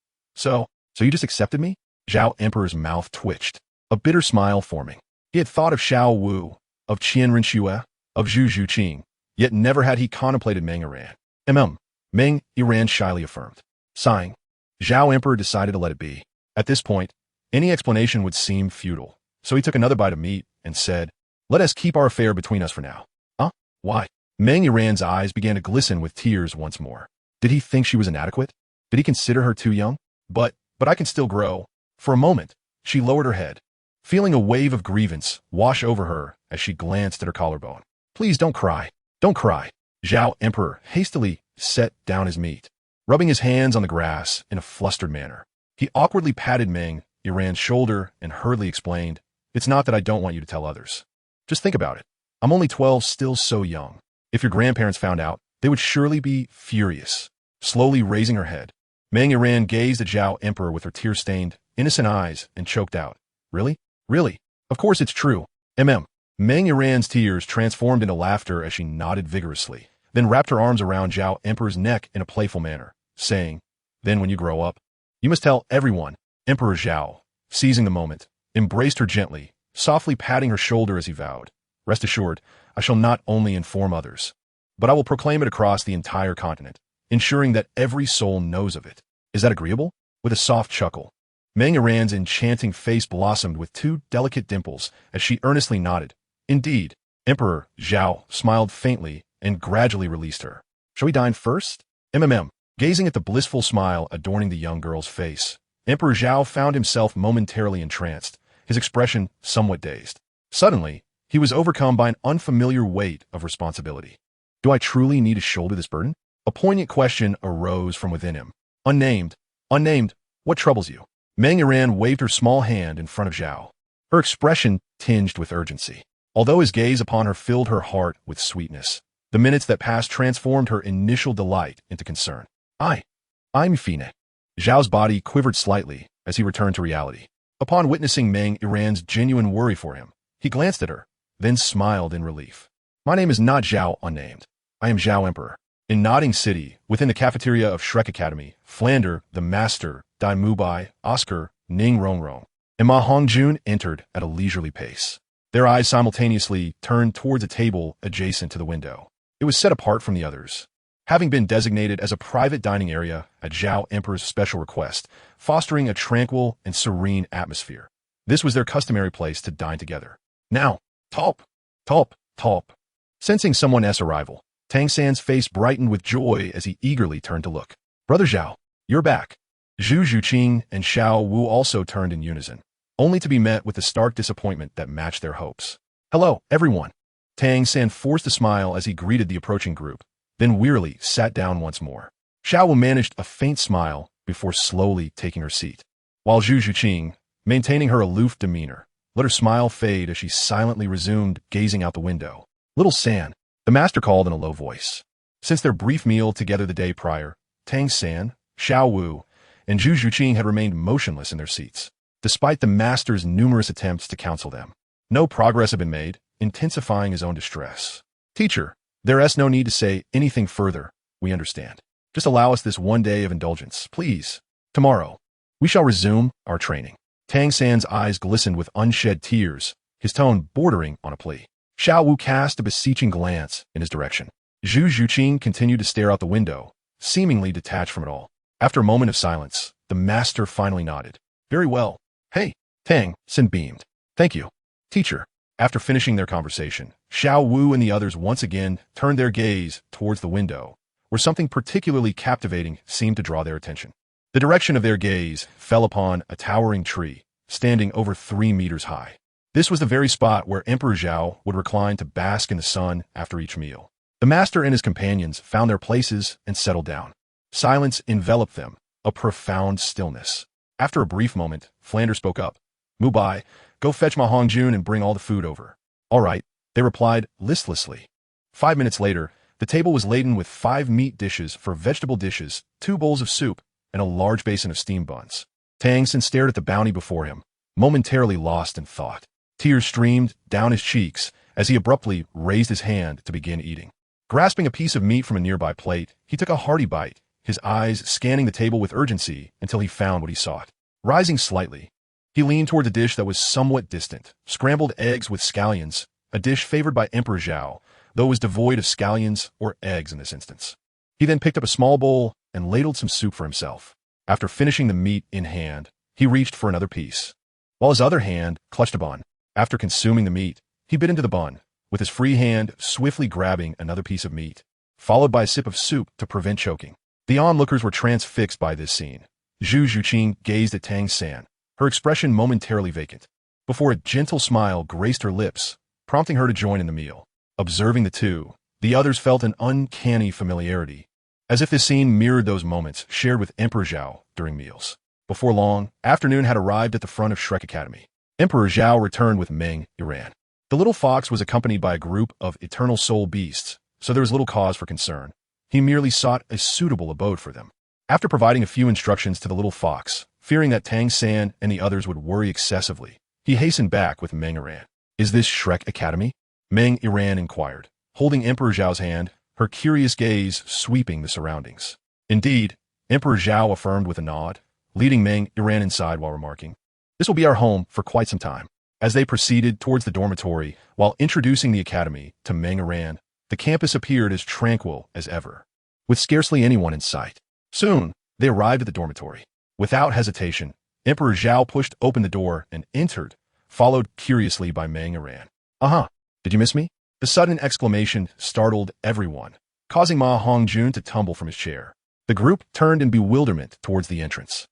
you just accepted me?" Zhao Emperor's mouth twitched, a bitter smile forming. He had thought of Xiao Wu, of Qian Rinxue, of Zhu Zhuqing, yet never had he contemplated Meng Yiran. Meng Yiran shyly affirmed. Sighing, Zhao Emperor decided to let it be. At this point, any explanation would seem futile, so he took another bite of meat and said, "Let us keep our affair between us for now." "Huh? Why?" Meng Yiran's eyes began to glisten with tears once more. Did he think she was inadequate? Did he consider her too young? But I can still grow. For a moment, she lowered her head, feeling a wave of grievance wash over her as she glanced at her collarbone. "Please don't cry. Don't cry." Zhao Emperor hastily set down his meat, rubbing his hands on the grass in a flustered manner. He awkwardly patted Meng Yiran's shoulder and hurriedly explained, "It's not that I don't want you to tell others. Just think about it. I'm only 12, still so young. If your grandparents found out, they would surely be furious." Slowly raising her head, Meng Yiran gazed at Zhao Emperor with her tear-stained, innocent eyes and choked out, "Really? Really? Of course it's true." Meng Yiran's tears transformed into laughter as she nodded vigorously, then wrapped her arms around Zhao Emperor's neck in a playful manner, saying, "Then when you grow up, you must tell everyone." Emperor Zhao, seizing the moment, embraced her gently, softly patting her shoulder as he vowed, "Rest assured, I shall not only inform others, but I will proclaim it across the entire continent, ensuring that every soul knows of it. Is that agreeable?" With a soft chuckle, Meng Yiran's enchanting face blossomed with two delicate dimples as she earnestly nodded. "Indeed." Emperor Zhao smiled faintly and gradually released her. "Shall we dine first?" Gazing at the blissful smile adorning the young girl's face, Emperor Zhao found himself momentarily entranced, his expression somewhat dazed. Suddenly, he was overcome by an unfamiliar weight of responsibility. Do I truly need to shoulder this burden? A poignant question arose from within him. Unnamed, what troubles you? Meng Yiran waved her small hand in front of Zhao, her expression tinged with urgency. Although his gaze upon her filled her heart with sweetness, the minutes that passed transformed her initial delight into concern. I'm Fine. Zhao's body quivered slightly as he returned to reality. Upon witnessing Meng Yiran's genuine worry for him, he glanced at her, then smiled in relief. "My name is not Zhao Unnamed. I am Zhao Emperor." In Nodding City, within the cafeteria of Shrek Academy, Flander, the Master, Dai Mubai, Oscar, Ning Rongrong, and Ma Hongjun entered at a leisurely pace. Their eyes simultaneously turned towards a table adjacent to the window. It was set apart from the others, having been designated as a private dining area at Zhao Emperor's special request, fostering a tranquil and serene atmosphere. This was their customary place to dine together. Now, Talp, Talp, Talp. Sensing someone's arrival, Tang San's face brightened with joy as he eagerly turned to look. Brother Zhao, you're back. Zhu Zhuqing and Xiao Wu also turned in unison, only to be met with the stark disappointment that matched their hopes. Hello, everyone. Tang San forced a smile as he greeted the approaching group, then wearily sat down once more. Xiao Wu managed a faint smile before slowly taking her seat, while Zhu Zhuqing, maintaining her aloof demeanor, let her smile fade as she silently resumed gazing out the window. Little San, the master called in a low voice. Since their brief meal together the day prior, Tang San, Xiao Wu, and Zhu Zhuqing had remained motionless in their seats, despite the master's numerous attempts to counsel them. No progress had been made, intensifying his own distress. Teacher, there is no need to say anything further, we understand. Just allow us this one day of indulgence, please. Tomorrow, we shall resume our training. Tang San's eyes glistened with unshed tears, his tone bordering on a plea. Xiao Wu cast a beseeching glance in his direction. Zhu Zhuqing continued to stare out the window, seemingly detached from it all. After a moment of silence, the master finally nodded. Very well. Hey, Tang San beamed. Thank you. Teacher. After finishing their conversation, Xiao Wu and the others once again turned their gaze towards the window, where something particularly captivating seemed to draw their attention. The direction of their gaze fell upon a towering tree, standing over 3 meters high. This was the very spot where Emperor Zhao would recline to bask in the sun after each meal. The master and his companions found their places and settled down. Silence enveloped them, a profound stillness. After a brief moment, Flanders spoke up. Mubai, go fetch Ma Hongjun and bring all the food over. All right, they replied listlessly. 5 minutes later, the table was laden with 5 meat dishes for vegetable dishes, 2 bowls of soup, and a large basin of steamed buns. Tang San stared at the bounty before him, momentarily lost in thought. Tears streamed down his cheeks as he abruptly raised his hand to begin eating. Grasping a piece of meat from a nearby plate, he took a hearty bite, his eyes scanning the table with urgency until he found what he sought. Rising slightly, he leaned toward a dish that was somewhat distant, scrambled eggs with scallions, a dish favored by Emperor Zhao, though it was devoid of scallions or eggs in this instance. He then picked up a small bowl and ladled some soup for himself. After finishing the meat in hand, he reached for another piece, while his other hand clutched a bun. After consuming the meat, he bit into the bun, with his free hand swiftly grabbing another piece of meat, followed by a sip of soup to prevent choking. The onlookers were transfixed by this scene. Zhu Zhuqing gazed at Tang San, her expression momentarily vacant, before a gentle smile graced her lips, prompting her to join in the meal. Observing the two, the others felt an uncanny familiarity, as if this scene mirrored those moments shared with Emperor Zhao during meals. Before long, afternoon had arrived at the front of Shrek Academy. Emperor Zhao returned with Meng Iran. The little fox was accompanied by a group of eternal soul beasts, so there was little cause for concern. He merely sought a suitable abode for them. After providing a few instructions to the little fox, fearing that Tang San and the others would worry excessively, he hastened back with Meng Iran. Is this Shrek Academy? Meng Iran inquired, holding Emperor Zhao's hand, her curious gaze sweeping the surroundings. Indeed, Emperor Zhao affirmed with a nod, leading Meng Iran inside while remarking, this will be our home for quite some time. As they proceeded towards the dormitory while introducing the academy to Meng Iran, the campus appeared as tranquil as ever, with scarcely anyone in sight. Soon, they arrived at the dormitory. Without hesitation, Emperor Zhao pushed open the door and entered, followed curiously by Meng Iran. Did you miss me? The sudden exclamation startled everyone, causing Ma Hongjun to tumble from his chair. The group turned in bewilderment towards the entrance.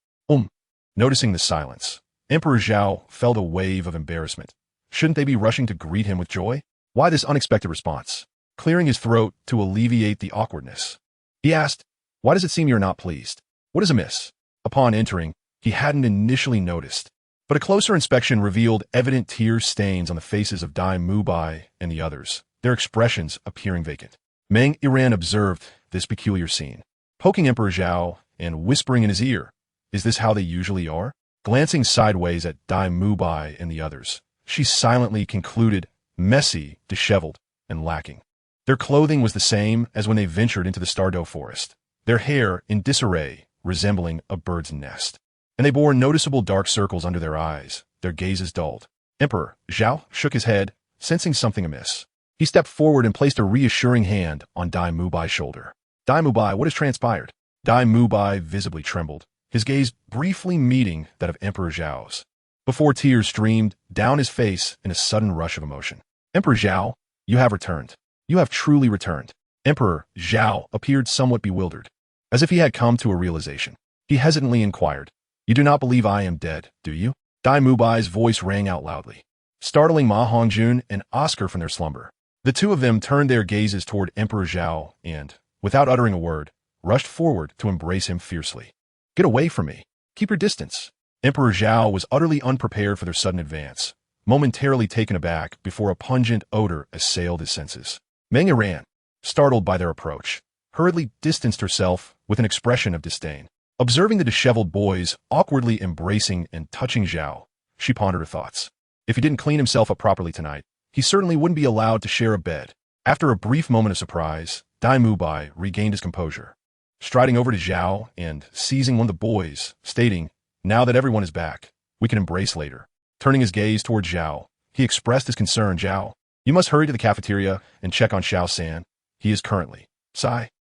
Noticing the silence, Emperor Zhao felt a wave of embarrassment. Shouldn't they be rushing to greet him with joy? Why this unexpected response? Clearing his throat to alleviate the awkwardness, he asked, why does it seem you're not pleased? What is amiss? Upon entering, he hadn't initially noticed, but a closer inspection revealed evident tear stains on the faces of Dai Mubai and the others, their expressions appearing vacant. Meng Iran observed this peculiar scene, poking Emperor Zhao and whispering in his ear, is this how they usually are? Glancing sideways at Dai Mubai and the others, she silently concluded, messy, disheveled, and lacking. Their clothing was the same as when they ventured into the Stardow forest, their hair in disarray, resembling a bird's nest. and they bore noticeable dark circles under their eyes, their gazes dulled. Emperor Zhao shook his head, sensing something amiss. He stepped forward and placed a reassuring hand on Dai Mubai's shoulder. Dai Mubai, what has transpired? Dai Mubai visibly trembled, his gaze briefly meeting that of Emperor Zhao's, before tears streamed down his face in a sudden rush of emotion. Emperor Zhao, you have returned. You have truly returned. Emperor Zhao appeared somewhat bewildered, as if he had come to a realization. He hesitantly inquired, "You do not believe I am dead, do you?" Dai Mubai's voice rang out loudly, startling Ma Hongjun and Oscar from their slumber. The two of them turned their gazes toward Emperor Zhao and, without uttering a word, rushed forward to embrace him fiercely. "Get away from me. Keep your distance." Emperor Zhao was utterly unprepared for their sudden advance, momentarily taken aback before a pungent odor assailed his senses. Meng Yiran, startled by their approach, hurriedly distanced herself with an expression of disdain. Observing the disheveled boys awkwardly embracing and touching Zhao, she pondered her thoughts. If he didn't clean himself up properly tonight, he certainly wouldn't be allowed to share a bed. After a brief moment of surprise, Dai Mubai regained his composure, striding over to Zhao and seizing one of the boys, stating, "Now that everyone is back, we can embrace later." Turning his gaze toward Zhao, he expressed his concern. "Zhao, you must hurry to the cafeteria and check on Xiao San. He is currently."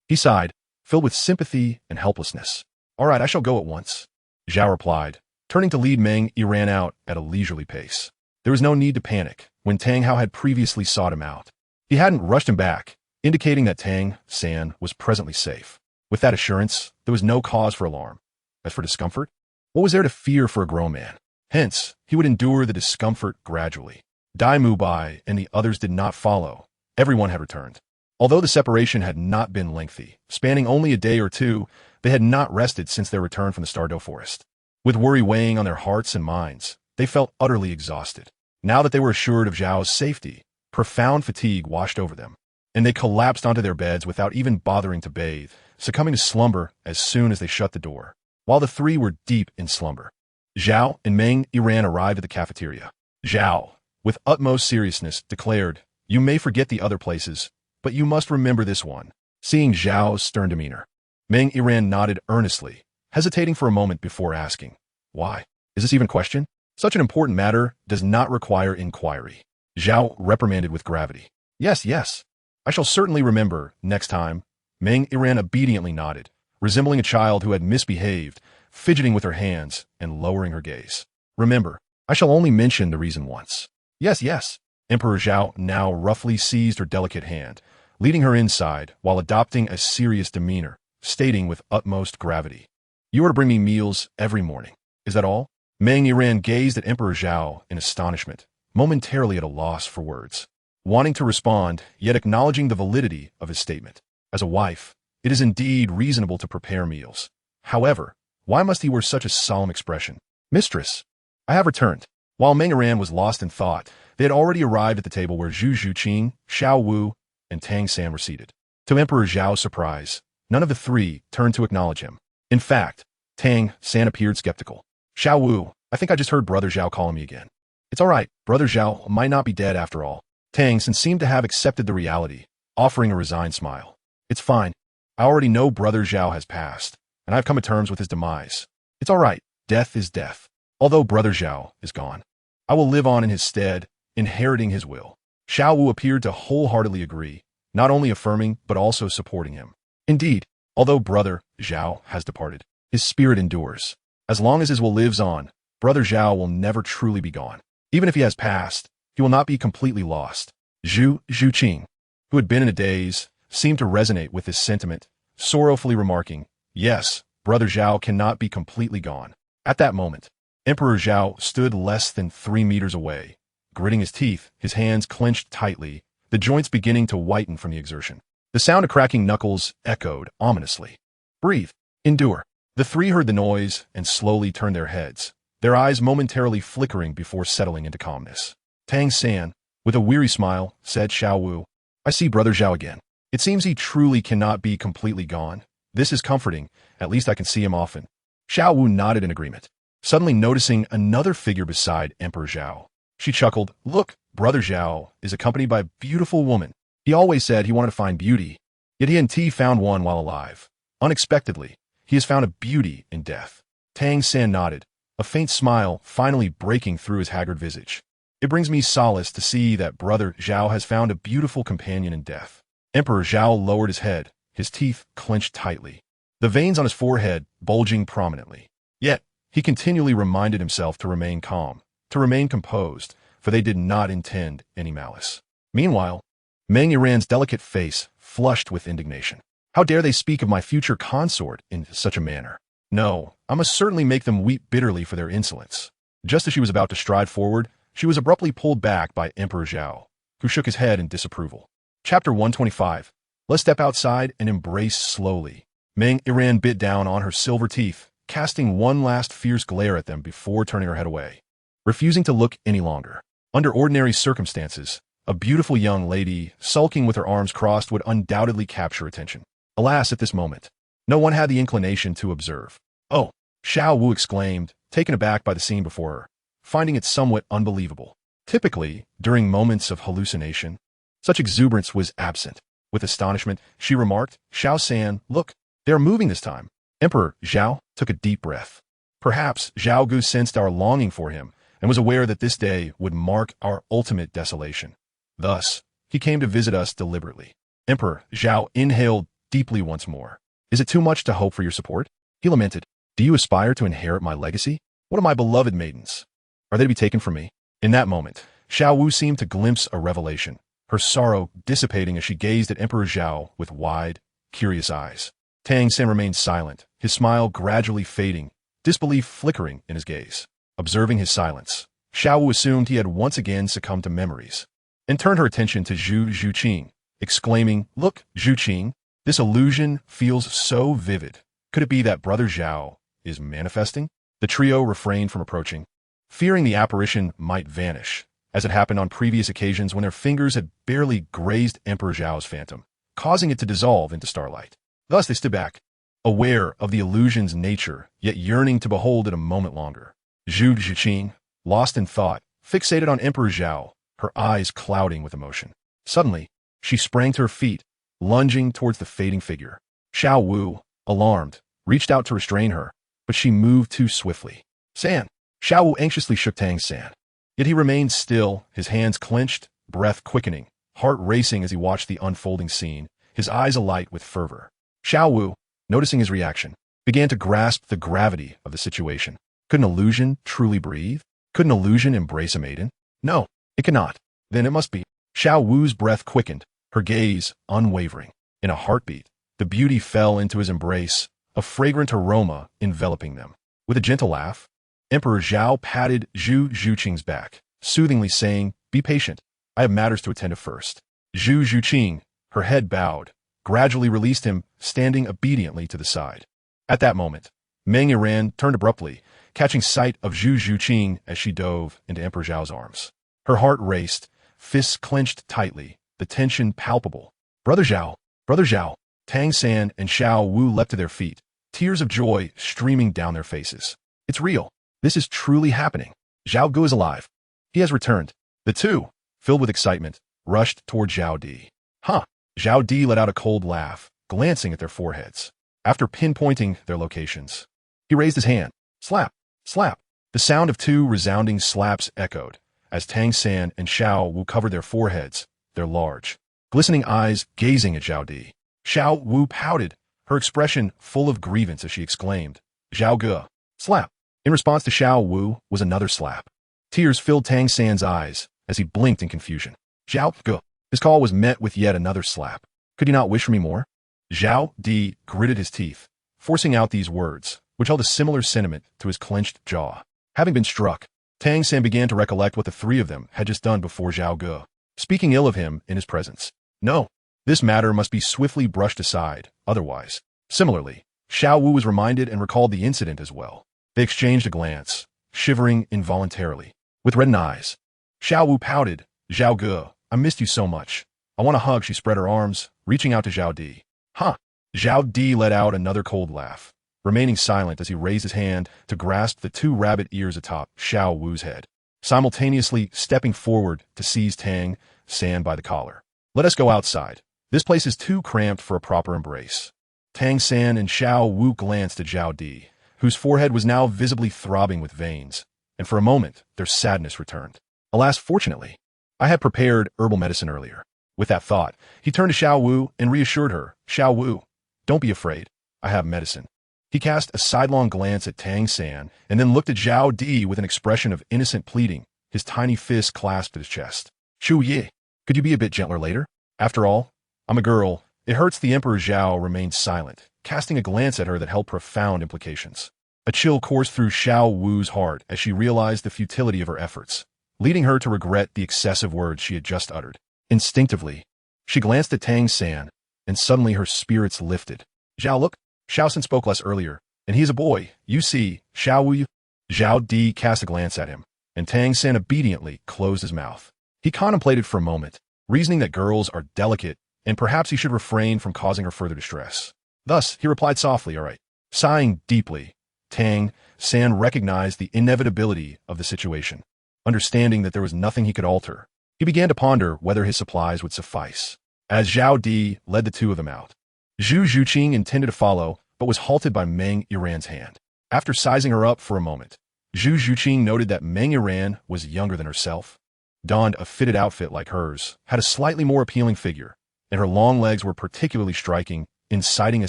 He sighed, filled with sympathy and helplessness. "All right, I shall go at once," Zhao replied, turning to lead Meng Yiran out at a leisurely pace. There was no need to panic when Tang Hao had previously sought him out. He hadn't rushed him back, indicating that Tang San was presently safe. With that assurance, there was no cause for alarm. As for discomfort, what was there to fear for a grown man? Hence, he would endure the discomfort gradually. Dai Mubai and the others did not follow. Everyone had returned. Although the separation had not been lengthy, spanning only a day or two, they had not rested since their return from the Stardew Forest. With worry weighing on their hearts and minds, they felt utterly exhausted. Now that they were assured of Zhao's safety, profound fatigue washed over them, and they collapsed onto their beds without even bothering to bathe, succumbing to slumber as soon as they shut the door. While the three were deep in slumber, Zhao and Meng Yiran arrived at the cafeteria. Zhao, with utmost seriousness, declared, "You may forget the other places, but you must remember this one." Seeing Zhao's stern demeanor, Meng Yiran nodded earnestly, hesitating for a moment before asking, "Why? Is this even a question? Such an important matter does not require inquiry." Zhao reprimanded with gravity. Yes, I shall certainly remember next time." Meng Yiran obediently nodded, resembling a child who had misbehaved, fidgeting with her hands and lowering her gaze. "Remember, I shall only mention the reason once." Yes. Emperor Zhao now roughly seized her delicate hand, leading her inside while adopting a serious demeanor, stating with utmost gravity, "You are to bring me meals every morning. Is that all?" Meng Yiran gazed at Emperor Zhao in astonishment, momentarily at a loss for words, wanting to respond, yet acknowledging the validity of his statement. As a wife, it is indeed reasonable to prepare meals. However, why must he wear such a solemn expression? "Mistress, I have returned." While Meng Yiran was lost in thought, they had already arrived at the table where Zhu Zhuqing, Xiao Wu, and Tang San were seated. To Emperor Zhao's surprise, none of the three turned to acknowledge him. In fact, Tang San appeared skeptical. "Xiao Wu, I think I just heard Brother Zhao calling me again." "It's all right, Brother Zhao might not be dead after all." Tang San seemed to have accepted the reality, offering a resigned smile. "It's fine. I already know Brother Zhao has passed, and I've come to terms with his demise. It's all right. Death is death. Although Brother Zhao is gone, I will live on in his stead, inheriting his will." Xiao Wu appeared to wholeheartedly agree, not only affirming but also supporting him. Indeed, although Brother Zhao has departed, his spirit endures. As long as his will lives on, Brother Zhao will never truly be gone. Even if he has passed, he will not be completely lost. Zhu Zhuqing, who had been in a daze, seemed to resonate with this sentiment, sorrowfully remarking, "Yes, Brother Zhao cannot be completely gone." At that moment, Emperor Zhao stood less than 3 meters away, gritting his teeth, his hands clenched tightly, the joints beginning to whiten from the exertion. The sound of cracking knuckles echoed ominously. "Breathe. Endure." The three heard the noise and slowly turned their heads, their eyes momentarily flickering before settling into calmness. Tang San, with a weary smile, said, "Xiao Wu, I see Brother Zhao again. It seems he truly cannot be completely gone. This is comforting. At least I can see him often." Xiao Wu nodded in agreement, suddenly noticing another figure beside Emperor Zhao. She chuckled, "Look, Brother Zhao is accompanied by a beautiful woman. He always said he wanted to find beauty, yet he and T found one while alive. Unexpectedly, he has found a beauty in death." Tang San nodded, a faint smile finally breaking through his haggard visage. It brings me solace to see that brother Zhao has found a beautiful companion in death. Emperor Zhao lowered his head, his teeth clenched tightly, the veins on his forehead bulging prominently. Yet, he continually reminded himself to remain calm, to remain composed, for they did not intend any malice. Meanwhile, Meng Yiran's delicate face flushed with indignation. How dare they speak of my future consort in such a manner? No, I must certainly make them weep bitterly for their insolence. Just as she was about to stride forward, she was abruptly pulled back by Emperor Zhao, who shook his head in disapproval. Chapter 125. Let's step outside and embrace slowly. Meng Yiran bit down on her silver teeth, casting one last fierce glare at them before turning her head away, refusing to look any longer. Under ordinary circumstances, a beautiful young lady sulking with her arms crossed would undoubtedly capture attention. Alas, at this moment, no one had the inclination to observe. Oh, Xiao Wu exclaimed, taken aback by the scene before her, finding it somewhat unbelievable. Typically, during moments of hallucination, such exuberance was absent. With astonishment, she remarked, Xiao San, look, they are moving this time. Emperor Zhao took a deep breath. Perhaps Zhao Gu sensed our longing for him and was aware that this day would mark our ultimate desolation. Thus, he came to visit us deliberately. Emperor Zhao inhaled deeply once more. Is it too much to hope for your support? He lamented. Do you aspire to inherit my legacy? What of my beloved maidens? Are they to be taken from me? In that moment, Xiao Wu seemed to glimpse a revelation, her sorrow dissipating as she gazed at Emperor Zhao with wide, curious eyes. Tang San remained silent, his smile gradually fading, disbelief flickering in his gaze. Observing his silence, Xiao Wu assumed he had once again succumbed to memories, and turned her attention to Zhu Zhuqing, exclaiming, Look, Zhuqing, this illusion feels so vivid. Could it be that brother Zhao is manifesting? The trio refrained from approaching, fearing the apparition might vanish, as it happened on previous occasions when their fingers had barely grazed Emperor Zhao's phantom, causing it to dissolve into starlight. Thus they stood back, aware of the illusion's nature, yet yearning to behold it a moment longer. Zhu Zhuqing, lost in thought, fixated on Emperor Zhao, her eyes clouding with emotion. Suddenly, she sprang to her feet, lunging towards the fading figure. Xiao Wu, alarmed, reached out to restrain her, but she moved too swiftly. San! Xiao Wu anxiously shook Tang San. Yet he remained still, his hands clenched, breath quickening, heart racing as he watched the unfolding scene, his eyes alight with fervor. Xiao Wu, noticing his reaction, began to grasp the gravity of the situation. Could an illusion truly breathe? Could an illusion embrace a maiden? No, it cannot. Then it must be. Xiao Wu's breath quickened, her gaze unwavering. In a heartbeat, the beauty fell into his embrace, a fragrant aroma enveloping them. With a gentle laugh, Emperor Zhao patted Zhu Zhuqing's back, soothingly saying, Be patient. I have matters to attend to first. Zhu Zhuqing, her head bowed, gradually released him, standing obediently to the side. At that moment, Meng Yiran turned abruptly, catching sight of Zhu Zhuqing as she dove into Emperor Zhao's arms. Her heart raced, fists clenched tightly, the tension palpable. Brother Zhao! Brother Zhao! Tang San and Xiao Wu leapt to their feet, tears of joy streaming down their faces. It's real. This is truly happening. Zhao Gu is alive. He has returned. The two, filled with excitement, rushed toward Zhao Di. Huh! Zhao Di let out a cold laugh, glancing at their foreheads. After pinpointing their locations, he raised his hand. Slap! Slap! The sound of two resounding slaps echoed, as Tang San and Xiao Wu covered their foreheads, their large, glistening eyes gazing at Zhao Di. Xiao Wu pouted, her expression full of grievance as she exclaimed, Zhao Ge! Slap! In response to Xiao Wu was another slap. Tears filled Tang San's eyes as he blinked in confusion. Zhao Ge! His call was met with yet another slap. Could he not wish for me more? Zhao Di gritted his teeth, forcing out these words, which held a similar sentiment to his clenched jaw. Having been struck, Tang San began to recollect what the three of them had just done before Zhao Ge, speaking ill of him in his presence. No, this matter must be swiftly brushed aside, otherwise. Similarly, Xiao Wu was reminded and recalled the incident as well. They exchanged a glance, shivering involuntarily. With reddened eyes, Xiao Wu pouted, Zhao Ge, I missed you so much. I want a hug. She spread her arms, reaching out to Zhao Di. Huh! Zhao Di let out another cold laugh, remaining silent as he raised his hand to grasp the two rabbit ears atop Xiao Wu's head, simultaneously stepping forward to seize Tang San by the collar. Let us go outside. This place is too cramped for a proper embrace. Tang San and Xiao Wu glanced at Zhao Di, who whose forehead was now visibly throbbing with veins, and for a moment their sadness returned. Alas, fortunately, I had prepared herbal medicine earlier. With that thought, he turned to Xiao Wu and reassured her, Xiao Wu, don't be afraid. I have medicine. He cast a sidelong glance at Tang San and then looked at Zhao Di with an expression of innocent pleading, his tiny fist clasped at his chest. Shu Ye, could you be a bit gentler later? After all, I'm a girl. It hurts. The Emperor Zhao remained silent, casting a glance at her that held profound implications. A chill coursed through Xiao Wu's heart as she realized the futility of her efforts, leading her to regret the excessive words she had just uttered. Instinctively, she glanced at Tang San, and suddenly her spirits lifted. Zhao, look, Xiao San spoke less earlier, and he's a boy. You see, Xiao Wu. Zhao Di cast a glance at him, and Tang San obediently closed his mouth. He contemplated for a moment, reasoning that girls are delicate, and perhaps he should refrain from causing her further distress. Thus, he replied softly, all right. Sighing deeply, Tang San recognized the inevitability of the situation. Understanding that there was nothing he could alter, he began to ponder whether his supplies would suffice. As Zhao Di led the two of them out, Zhu Zhuqing intended to follow, but was halted by Meng Yiran's hand. After sizing her up for a moment, Zhu Zhuqing noted that Meng Yiran was younger than herself, donned a fitted outfit like hers, had a slightly more appealing figure, and her long legs were particularly striking, inciting a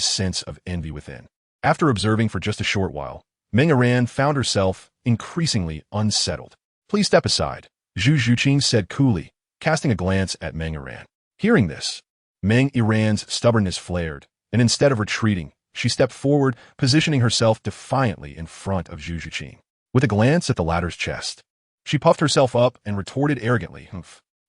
sense of envy within. After observing for just a short while, Meng Yiran found herself increasingly unsettled. Please step aside, Zhu Zhuqing said coolly, casting a glance at Meng Yiran. Hearing this, Meng Yiran's stubbornness flared, and instead of retreating, she stepped forward, positioning herself defiantly in front of Zhu Zhuqing. With a glance at the latter's chest, she puffed herself up and retorted arrogantly,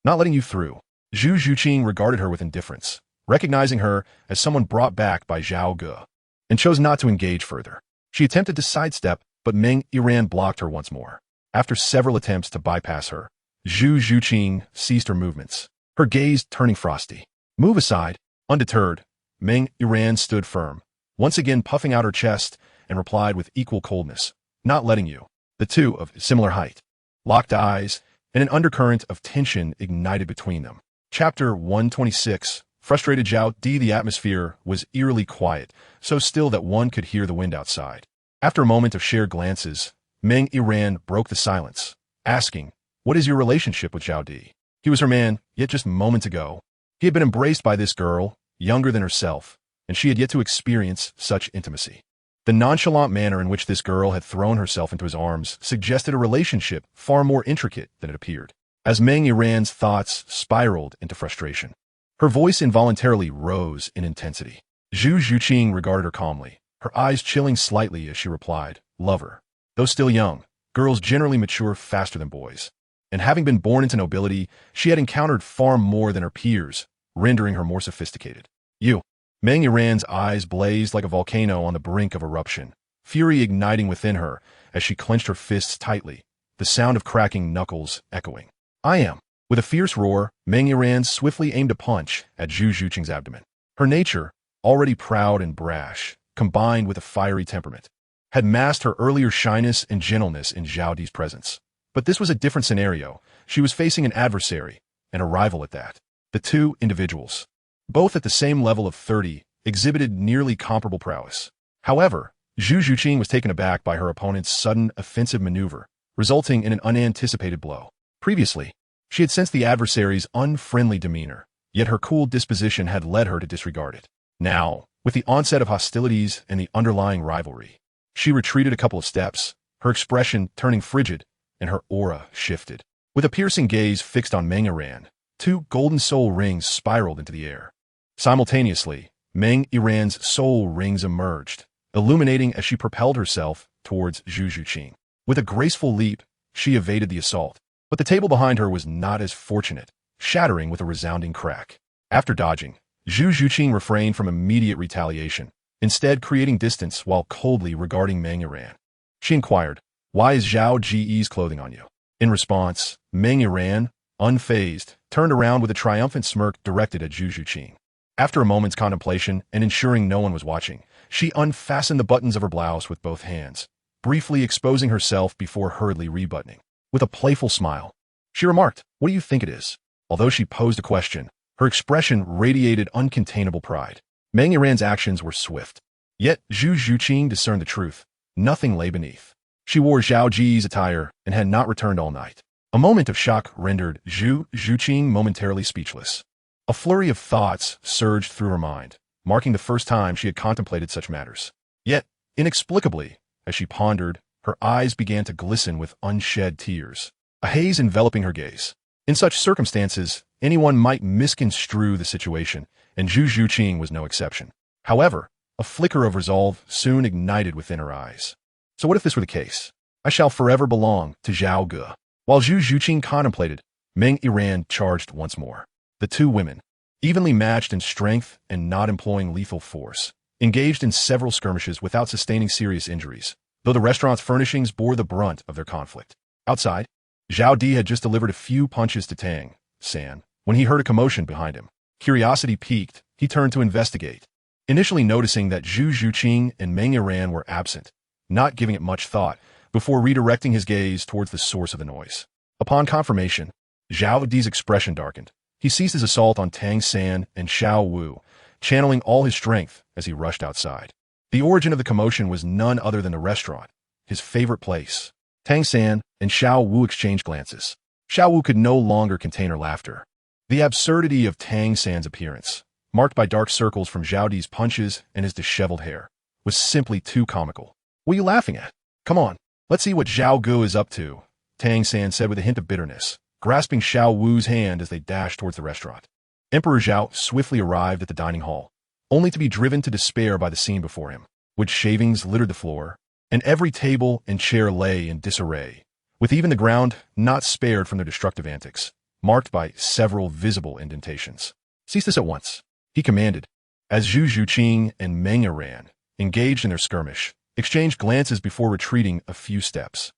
not letting you through. Zhu Zhuqing regarded her with indifference, recognizing her as someone brought back by Zhao Ge, and chose not to engage further. She attempted to sidestep, but Meng Yiran blocked her once more. After several attempts to bypass her, Zhu Zhuqing ceased her movements, her gaze turning frosty. Move aside. Undeterred, Meng Yiran stood firm, once again puffing out her chest, and replied with equal coldness, not letting you. The two, of similar height, locked eyes, and an undercurrent of tension ignited between them. Chapter 126. Frustrated Zhao Di. The atmosphere was eerily quiet, so still that one could hear the wind outside. After a moment of shared glances, Meng Yiran broke the silence, asking, what is your relationship with Zhao Di? He was her man, yet just moments ago, he had been embraced by this girl, younger than herself, and she had yet to experience such intimacy. The nonchalant manner in which this girl had thrown herself into his arms suggested a relationship far more intricate than it appeared. As Meng Yiran's thoughts spiraled into frustration, her voice involuntarily rose in intensity. Zhu Zhuqing regarded her calmly, her eyes chilling slightly as she replied, lover. Though still young, girls generally mature faster than boys, and having been born into nobility, she had encountered far more than her peers, rendering her more sophisticated. You. Meng Yiran's eyes blazed like a volcano on the brink of eruption, fury igniting within her as she clenched her fists tightly, the sound of cracking knuckles echoing. I am. With a fierce roar, Meng Yiran swiftly aimed a punch at Zhu Zhuqing's abdomen. Her nature, already proud and brash, combined with a fiery temperament, had masked her earlier shyness and gentleness in Zhao Di's presence. But this was a different scenario. She was facing an adversary, and a rival at that. The two individuals, both at the same level of 30, exhibited nearly comparable prowess. However, Zhu Zhuqing was taken aback by her opponent's sudden offensive maneuver, resulting in an unanticipated blow. Previously, she had sensed the adversary's unfriendly demeanor, yet her cool disposition had led her to disregard it. Now, with the onset of hostilities and the underlying rivalry, she retreated a couple of steps, her expression turning frigid, and her aura shifted. With a piercing gaze fixed on Meng Yiran, two golden soul rings spiraled into the air. Simultaneously, Meng Yiran's soul rings emerged, illuminating as she propelled herself towards Zhu Zhuqing. With a graceful leap, she evaded the assault, but the table behind her was not as fortunate, shattering with a resounding crack. After dodging, Zhu Zhuqing refrained from immediate retaliation, instead creating distance while coldly regarding Meng Yiran. She inquired, why is Zhao Ji's clothing on you? In response, Meng Yiran, unfazed, turned around with a triumphant smirk directed at Zhu Zhuqing. After a moment's contemplation and ensuring no one was watching, she unfastened the buttons of her blouse with both hands, briefly exposing herself before hurriedly rebuttoning. With a playful smile, she remarked, what do you think it is? Although she posed a question, her expression radiated uncontainable pride. Meng Yiran's actions were swift. Yet Zhu Zhuqing discerned the truth. nothing lay beneath. She wore Zhao Ji's attire and had not returned all night. A moment of shock rendered Zhu Zhuqing momentarily speechless. A flurry of thoughts surged through her mind, marking the first time she had contemplated such matters. Yet, inexplicably, as she pondered, her eyes began to glisten with unshed tears, a haze enveloping her gaze. In such circumstances, anyone might misconstrue the situation, and Zhu Zhuqing was no exception. However, a flicker of resolve soon ignited within her eyes. So what if this were the case? I shall forever belong to Zhao Ge. While Zhu Zhuqing contemplated, Meng Yiran charged once more. The two women, evenly matched in strength and not employing lethal force, engaged in several skirmishes without sustaining serious injuries, though the restaurant's furnishings bore the brunt of their conflict. Outside, Zhao Di had just delivered a few punches to Tang San when he heard a commotion behind him. Curiosity piqued, he turned to investigate, initially noticing that Zhu Zhuqing and Meng Yiran were absent, not giving it much thought, before redirecting his gaze towards the source of the noise. Upon confirmation, Zhao Di's expression darkened. He ceased his assault on Tang San and Xiao Wu, channeling all his strength as he rushed outside. The origin of the commotion was none other than the restaurant, his favorite place. Tang San and Xiao Wu exchanged glances. Xiao Wu could no longer contain her laughter. The absurdity of Tang San's appearance, marked by dark circles from Zhao Di's punches and his disheveled hair, was simply too comical. What are you laughing at? Come on, let's see what Zhao Ge is up to, Tang San said with a hint of bitterness, grasping Xiao Wu's hand as they dashed towards the restaurant. Emperor Zhao swiftly arrived at the dining hall, only to be driven to despair by the scene before him. Wood shavings littered the floor, and every table and chair lay in disarray, with even the ground not spared from their destructive antics, marked by several visible indentations. Cease this at once, he commanded, as Zhu Zhuqing and Meng Yiran, engaged in their skirmish, exchanged glances before retreating a few steps.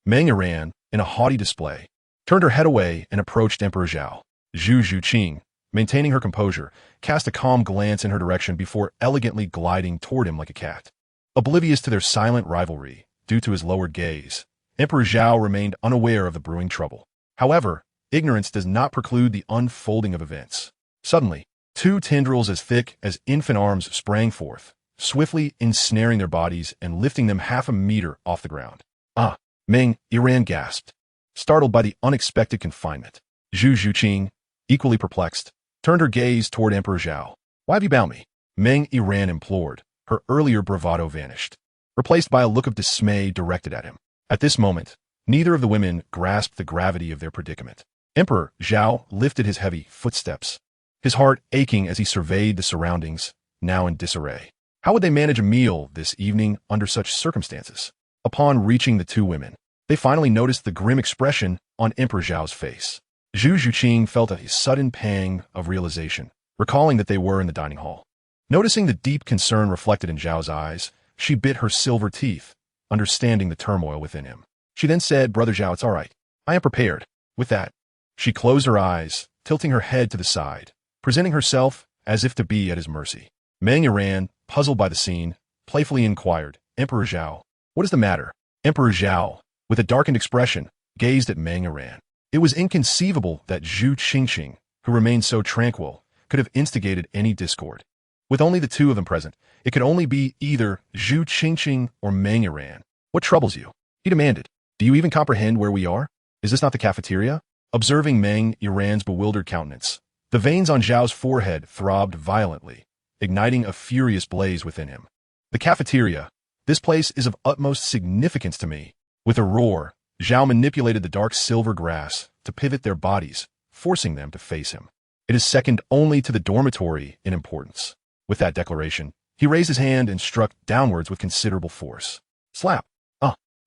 Meng Yiran, in a haughty display, turned her head away and approached Emperor Zhao. Zhu Zhuqing, maintaining her composure, cast a calm glance in her direction before elegantly gliding toward him like a cat. Oblivious to their silent rivalry, due to his lowered gaze, Emperor Zhao remained unaware of the brewing trouble. However, ignorance does not preclude the unfolding of events. Suddenly, two tendrils as thick as infant arms sprang forth, swiftly ensnaring their bodies and lifting them half a meter off the ground. Ah! Meng Yiran gasped, startled by the unexpected confinement. Zhu Zhuqing, equally perplexed, turned her gaze toward Emperor Zhao. Why have you bound me? Meng Yiran implored. Her earlier bravado vanished, replaced by a look of dismay directed at him. At this moment, neither of the women grasped the gravity of their predicament. Emperor Zhao lifted his heavy footsteps, his heart aching as he surveyed the surroundings, now in disarray. How would they manage a meal this evening under such circumstances? Upon reaching the two women, they finally noticed the grim expression on Emperor Zhao's face. Zhu Zhuqing felt a sudden pang of realization, recalling that they were in the dining hall. Noticing the deep concern reflected in Zhao's eyes, she bit her silver teeth, understanding the turmoil within him. She then said, Brother Zhao, it's all right. I am prepared. With that, she closed her eyes, tilting her head to the side, presenting herself as if to be at his mercy. Meng Yiran, puzzled by the scene, playfully inquired, Emperor Zhao, what is the matter? Emperor Zhao, with a darkened expression, gazed at Meng Yiran. It was inconceivable that Zhu Qingqing, who remained so tranquil, could have instigated any discord. With only the two of them present, it could only be either Zhu Qingqing or Meng Yiran. What troubles you? He demanded. Do you even comprehend where we are? Is this not the cafeteria? Observing Meng Yiran's bewildered countenance, the veins on Zhao's forehead throbbed violently, igniting a furious blaze within him. The cafeteria. This place is of utmost significance to me. With a roar, Zhao manipulated the dark silver grass to pivot their bodies, forcing them to face him. It is second only to the dormitory in importance. With that declaration, he raised his hand and struck downwards with considerable force. Slap!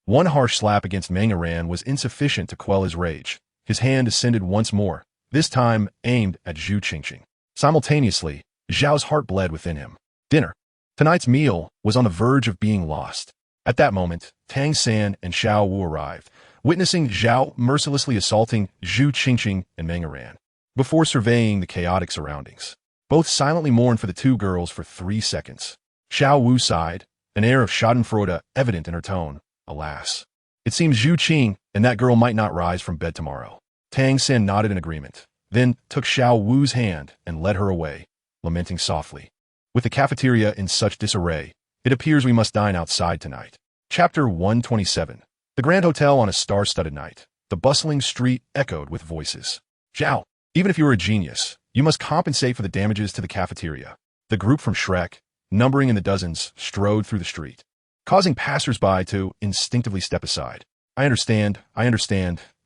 One harsh slap against Meng Yiran was insufficient to quell his rage. His hand ascended once more, this time aimed at Zhu Qingqing. Simultaneously, Zhao's heart bled within him. Dinner. Tonight's meal was on the verge of being lost. At that moment, Tang San and Xiao Wu arrived, witnessing Zhao mercilessly assaulting Zhu Qingqing and Meng Yiran. Before surveying the chaotic surroundings, both silently mourned for the two girls for 3 seconds. Xiao Wu sighed, an air of schadenfreude evident in her tone. Alas, it seems Zhu Qing and that girl might not rise from bed tomorrow. Tang San nodded in agreement, then took Xiao Wu's hand and led her away, lamenting softly. With the cafeteria in such disarray, it appears we must dine outside tonight. Chapter 127. The Grand Hotel on a star-studded night. The bustling street echoed with voices. Zhao, even if you were a genius, you must compensate for the damages to the cafeteria. The group from Shrek, numbering in the dozens, strode through the street, causing passers-by to instinctively step aside. I understand,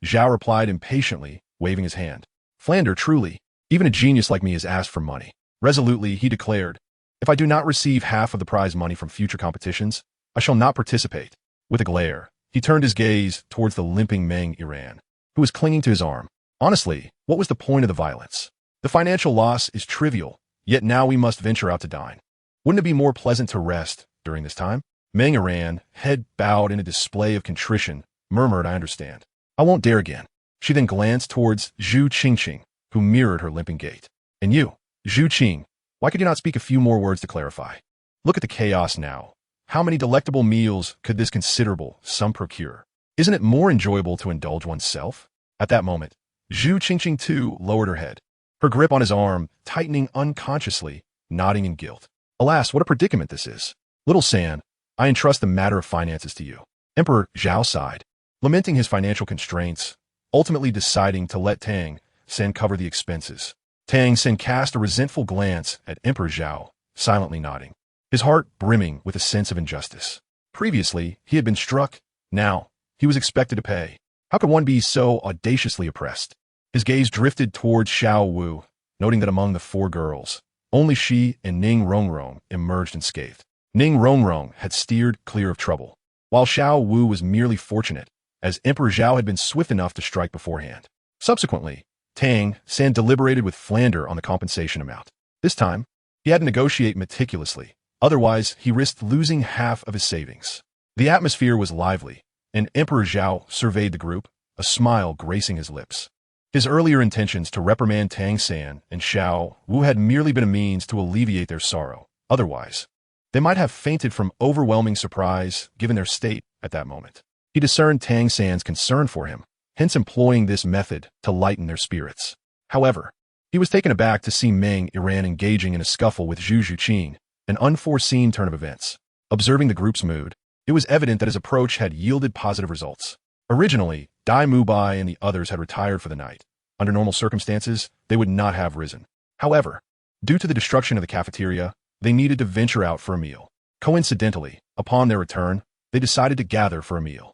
Zhao replied impatiently, waving his hand. Flander, truly, even a genius like me is asked for money. Resolutely, he declared, if I do not receive half of the prize money from future competitions, I shall not participate. With a glare, he turned his gaze towards the limping Meng Iran, who was clinging to his arm. Honestly, what was the point of the violence? The financial loss is trivial, yet now we must venture out to dine. Wouldn't it be more pleasant to rest during this time? Meng Iran, head bowed in a display of contrition, murmured, I understand. I won't dare again. She then glanced towards Zhu Qingqing, who mirrored her limping gait. And you, Zhu Qing, why could you not speak a few more words to clarify? Look at the chaos now. How many delectable meals could this considerable sum procure? Isn't it more enjoyable to indulge oneself? At that moment, Zhu Qingqing too lowered her head, her grip on his arm tightening unconsciously, nodding in guilt. Alas, what a predicament this is. Little San, I entrust the matter of finances to you. Emperor Zhao sighed, lamenting his financial constraints, ultimately deciding to let Tang Sen cover the expenses. Tang Sen cast a resentful glance at Emperor Zhao, silently nodding, his heart brimming with a sense of injustice. Previously, he had been struck. Now, he was expected to pay. How could one be so audaciously oppressed? His gaze drifted towards Xiao Wu, noting that among the four girls, only she and Ning Rongrong emerged unscathed. Ning Rongrong had steered clear of trouble, while Xiao Wu was merely fortunate, as Emperor Zhao had been swift enough to strike beforehand. Subsequently, Tang San deliberated with Flander on the compensation amount. This time, he had to negotiate meticulously, otherwise he risked losing half of his savings. The atmosphere was lively, and Emperor Zhao surveyed the group, a smile gracing his lips. His earlier intentions to reprimand Tang San and Xiao Wu had merely been a means to alleviate their sorrow. Otherwise, they might have fainted from overwhelming surprise given their state at that moment. He discerned Tang San's concern for him, hence employing this method to lighten their spirits. However, he was taken aback to see Meng Iran engaging in a scuffle with Zhu Zhuqing, an unforeseen turn of events. Observing the group's mood, it was evident that his approach had yielded positive results. Originally, Dai Mubai and the others had retired for the night. Under normal circumstances, they would not have risen. However, due to the destruction of the cafeteria, they needed to venture out for a meal. Coincidentally, upon their return, they decided to gather for a meal.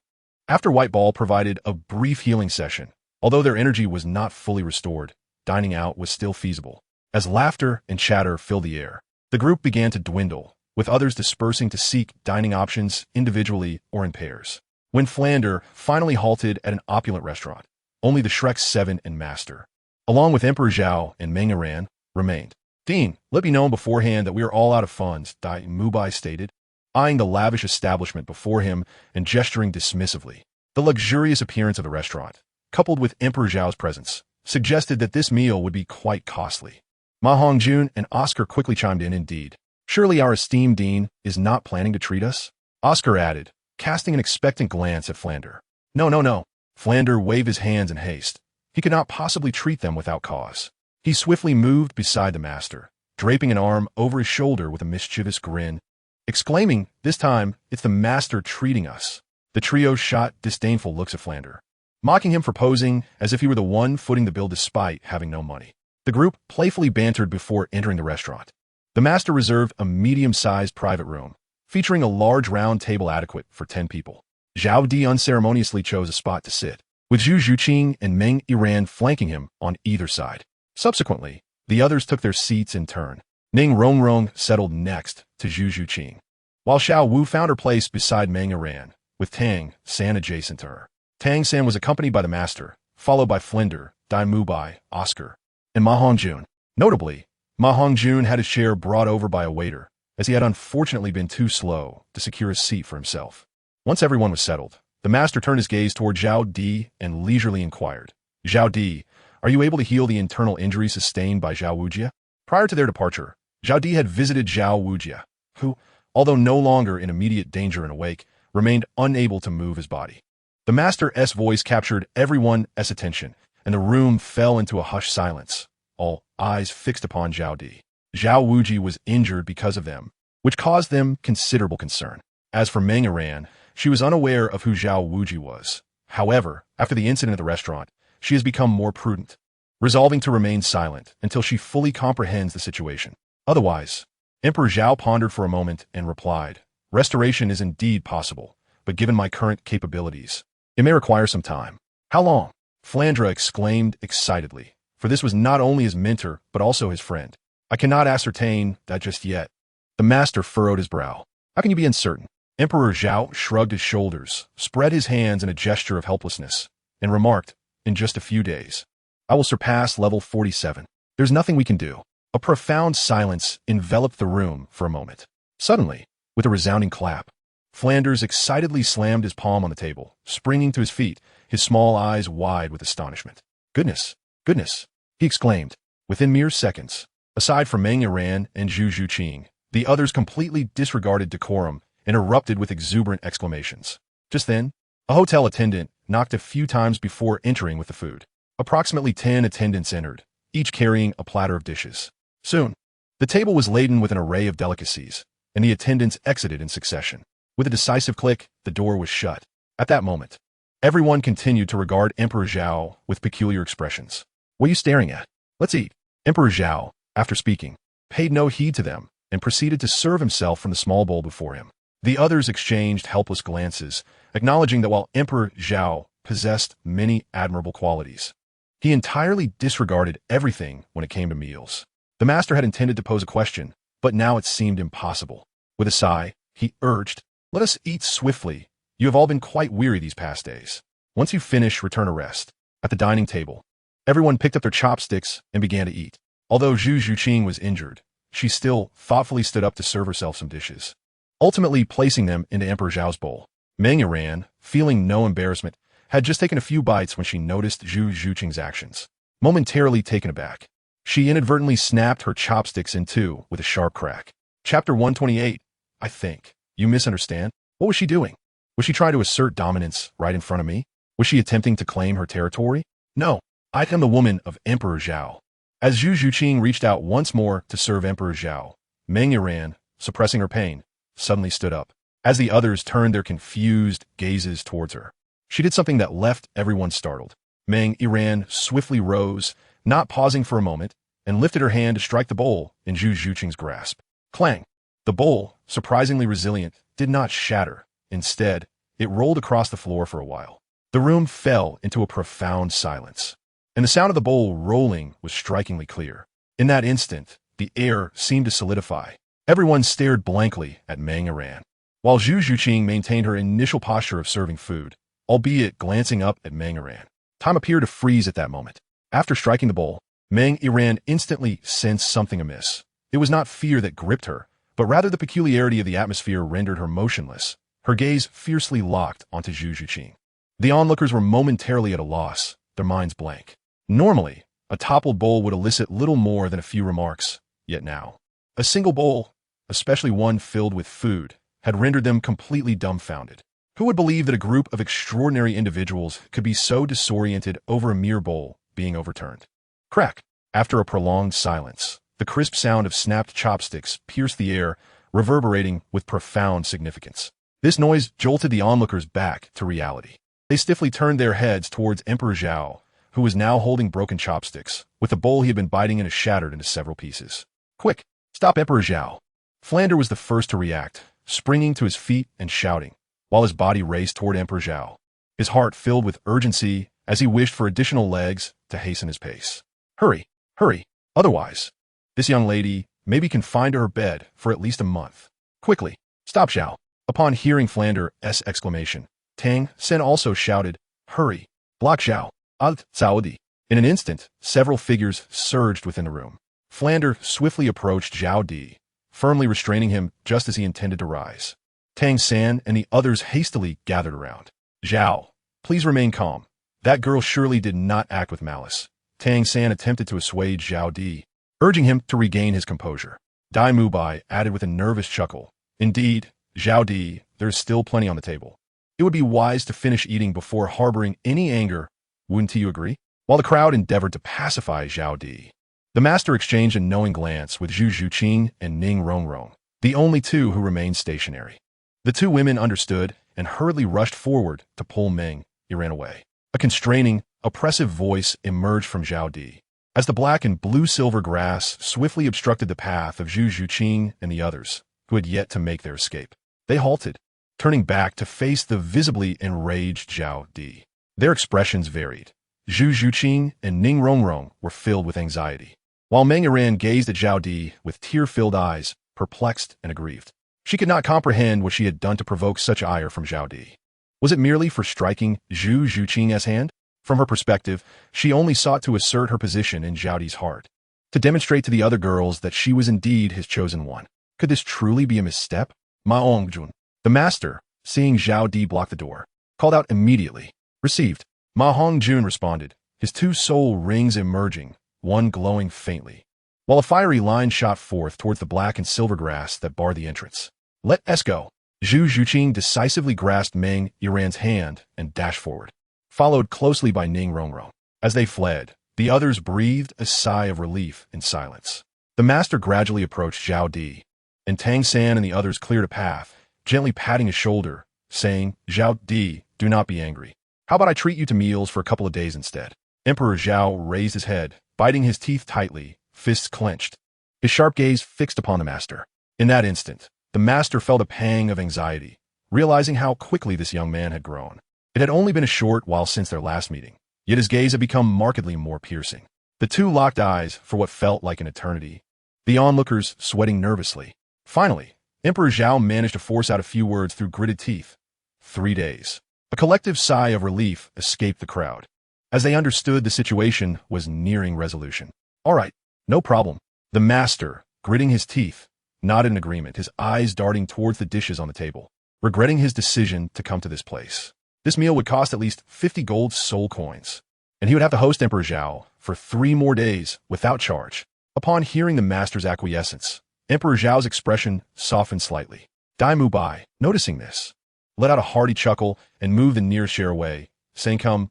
After White Ball provided a brief healing session, although their energy was not fully restored, dining out was still feasible. As laughter and chatter filled the air, the group began to dwindle, with others dispersing to seek dining options individually or in pairs. When Flander finally halted at an opulent restaurant, only the Shrek 7 and Master, along with Emperor Zhao and Meng Iran, remained. Dean, let me know beforehand that we are all out of funds, Dai Mubai stated, eyeing the lavish establishment before him and gesturing dismissively. The luxurious appearance of the restaurant, coupled with Emperor Zhao's presence, suggested that this meal would be quite costly. Ma Hongjun and Oscar quickly chimed in, indeed. Surely our esteemed Dean is not planning to treat us? Oscar added, casting an expectant glance at Flander. No. Flander waved his hands in haste. He could not possibly treat them without cause. He swiftly moved beside the master, draping an arm over his shoulder with a mischievous grin, exclaiming, this time, it's the master treating us. The trio shot disdainful looks at Flander, mocking him for posing as if he were the one footing the bill despite having no money. The group playfully bantered before entering the restaurant. The master reserved a medium-sized private room, featuring a large round table adequate for 10 people. Zhao Di unceremoniously chose a spot to sit, with Zhu Zhuqing and Meng Iran flanking him on either side. Subsequently, the others took their seats in turn. Ning Rongrong settled next to Zhu Zhuqing, while Xiao Wu found her place beside Meng Iran, with Tang San adjacent to her. Tang San was accompanied by the master, followed by Flinder, Dai Mubai, Oscar, and Ma Hongjun. Notably, Ma Hongjun had his chair brought over by a waiter, as he had unfortunately been too slow to secure a seat for himself. Once everyone was settled, the master turned his gaze toward Zhao Di and leisurely inquired, Zhao Di, are you able to heal the internal injury sustained by Zhao Wujia? Prior to their departure, Zhao Di had visited Zhao Wujia, who, although no longer in immediate danger and awake, remained unable to move his body. The master's voice captured everyone's attention, and the room fell into a hushed silence, all eyes fixed upon Zhao Di. Zhao Wuji was injured because of them, which caused them considerable concern. As for Meng Iran, She was unaware of who Zhao Wuji was. However, after the incident at the restaurant, she has become more prudent, resolving to remain silent until she fully comprehends the situation. Otherwise, Emperor Zhao pondered for a moment and replied, "Restoration is indeed possible, but given my current capabilities, it may require some time." "How long?" Flandra exclaimed excitedly, for this was not only his mentor, but also his friend. "I cannot ascertain that just yet." The master furrowed his brow. "How can you be uncertain?" Emperor Zhao shrugged his shoulders, spread his hands in a gesture of helplessness, and remarked, "In just a few days, I will surpass level 47. There's nothing we can do." A profound silence enveloped the room for a moment. Suddenly, with a resounding clap, Flanders excitedly slammed his palm on the table, springing to his feet, his small eyes wide with astonishment. "Goodness, goodness," he exclaimed. Within mere seconds, aside from Meng Yiran and Zhu Zhuqing, the others completely disregarded decorum and erupted with exuberant exclamations. Just then, a hotel attendant knocked a few times before entering with the food. Approximately 10 attendants entered, each carrying a platter of dishes. Soon, the table was laden with an array of delicacies, and the attendants exited in succession. With a decisive click, the door was shut. At that moment, everyone continued to regard Emperor Zhao with peculiar expressions. "What are you staring at? Let's eat." Emperor Zhao, after speaking, paid no heed to them and proceeded to serve himself from the small bowl before him. The others exchanged helpless glances, acknowledging that while Emperor Zhao possessed many admirable qualities, he entirely disregarded everything when it came to meals. The master had intended to pose a question, but now it seemed impossible. With a sigh, he urged, "Let us eat swiftly. You have all been quite weary these past days. Once you finish, return to rest." At the dining table, everyone picked up their chopsticks and began to eat. Although Zhu Zhuqing was injured, she still thoughtfully stood up to serve herself some dishes, ultimately placing them into Emperor Zhao's bowl. Meng Yiran, feeling no embarrassment, had just taken a few bites when she noticed Zhu Zhuqing's actions. Momentarily taken aback, she inadvertently snapped her chopsticks in two with a sharp crack. Chapter 128, I think. You misunderstand? What was she doing? Was she trying to assert dominance right in front of me? Was she attempting to claim her territory? No, I am the woman of Emperor Zhao. As Zhu Zhuqing reached out once more to serve Emperor Zhao, Meng Yiran, suppressing her pain, suddenly stood up. As the others turned their confused gazes towards her, she did something that left everyone startled. Meng Yiran swiftly rose, not pausing for a moment, and lifted her hand to strike the bowl in Zhu Zhuqing's grasp. Clang! The bowl, surprisingly resilient, did not shatter. Instead, it rolled across the floor for a while. The room fell into a profound silence, and the sound of the bowl rolling was strikingly clear. In that instant, the air seemed to solidify. Everyone stared blankly at Meng Yiran, while Zhu Zhuqing maintained her initial posture of serving food, albeit glancing up at Meng Yiran. Time appeared to freeze at that moment. After striking the bowl, Meng Yiran instantly sensed something amiss. It was not fear that gripped her, but rather the peculiarity of the atmosphere rendered her motionless, her gaze fiercely locked onto Zhu Zhuqing. The onlookers were momentarily at a loss, their minds blank. Normally, a toppled bowl would elicit little more than a few remarks, yet now, a single bowl, especially one filled with food, had rendered them completely dumbfounded. Who would believe that a group of extraordinary individuals could be so disoriented over a mere bowl being overturned? Crack! After a prolonged silence, the crisp sound of snapped chopsticks pierced the air, reverberating with profound significance. This noise jolted the onlookers back to reality. They stiffly turned their heads towards Emperor Zhao, who was now holding broken chopsticks, with the bowl he had been biting in shattered into several pieces. "Quick! Stop Emperor Zhao!" Flander was the first to react, springing to his feet and shouting, while his body raced toward Emperor Zhao, his heart filled with urgency as he wished for additional legs to hasten his pace. "Hurry! Hurry! Otherwise, this young lady may be confined to her bed for at least a month. Quickly! Stop Zhao!" Upon hearing Flander's exclamation, Tang Sen also shouted, "Hurry! Block Zhao! Alt Saudi!" In an instant, several figures surged within the room. Flander swiftly approached Zhao Di, firmly restraining him just as he intended to rise. Tang San and the others hastily gathered around. "Zhao, please remain calm. That girl surely did not act with malice." Tang San attempted to assuage Zhao Di, urging him to regain his composure. Dai Mubai added with a nervous chuckle, "Indeed, Zhao Di, there is still plenty on the table. It would be wise to finish eating before harboring any anger, wouldn't you agree?" While the crowd endeavored to pacify Zhao Di, the master exchanged a knowing glance with Zhu Zhuqing and Ning Rongrong, the only two who remained stationary. The two women understood and hurriedly rushed forward to pull Meng Yiran away. A constraining, oppressive voice emerged from Zhao Di. As the black and blue-silver grass swiftly obstructed the path of Zhu Zhuqing and the others, who had yet to make their escape, they halted, turning back to face the visibly enraged Zhao Di. Their expressions varied. Zhu Zhuqing and Ning Rongrong were filled with anxiety, while Meng Yiran gazed at Zhao Di with tear-filled eyes, perplexed and aggrieved. She could not comprehend what she had done to provoke such ire from Zhao Di. Was it merely for striking Zhu Zhuqing's hand? From her perspective, she only sought to assert her position in Zhao Di's heart, to demonstrate to the other girls that she was indeed his chosen one. Could this truly be a misstep? Ma Hongjun, the master, seeing Zhao Di block the door, called out immediately. Received. Ma Hongjun responded, his two soul rings emerging, one glowing faintly, while a fiery line shot forth towards the black and silver grass that barred the entrance. Let us go. Zhu Zhuqing decisively grasped Meng Yiran's hand and dashed forward, followed closely by Ning Rongrong. As they fled, the others breathed a sigh of relief in silence. The master gradually approached Zhao Di, and Tang San and the others cleared a path, gently patting his shoulder, saying, Zhao Di, do not be angry. How about I treat you to meals for a couple of days instead? Emperor Zhao raised his head, biting his teeth tightly, fists clenched, his sharp gaze fixed upon the master. In that instant, the master felt a pang of anxiety, realizing how quickly this young man had grown. It had only been a short while since their last meeting, yet his gaze had become markedly more piercing. The two locked eyes for what felt like an eternity, the onlookers sweating nervously. Finally, Emperor Zhao managed to force out a few words through gritted teeth. 3 days. A collective sigh of relief escaped the crowd, as they understood the situation was nearing resolution. All right, no problem. The master, gritting his teeth, nodded in agreement, his eyes darting towards the dishes on the table, regretting his decision to come to this place. This meal would cost at least 50 gold soul coins, and he would have to host Emperor Zhao for 3 more days without charge. Upon hearing the master's acquiescence, Emperor Zhao's expression softened slightly. Dai Mu Bai, noticing this, let out a hearty chuckle and moved the nearest chair away, saying, Come,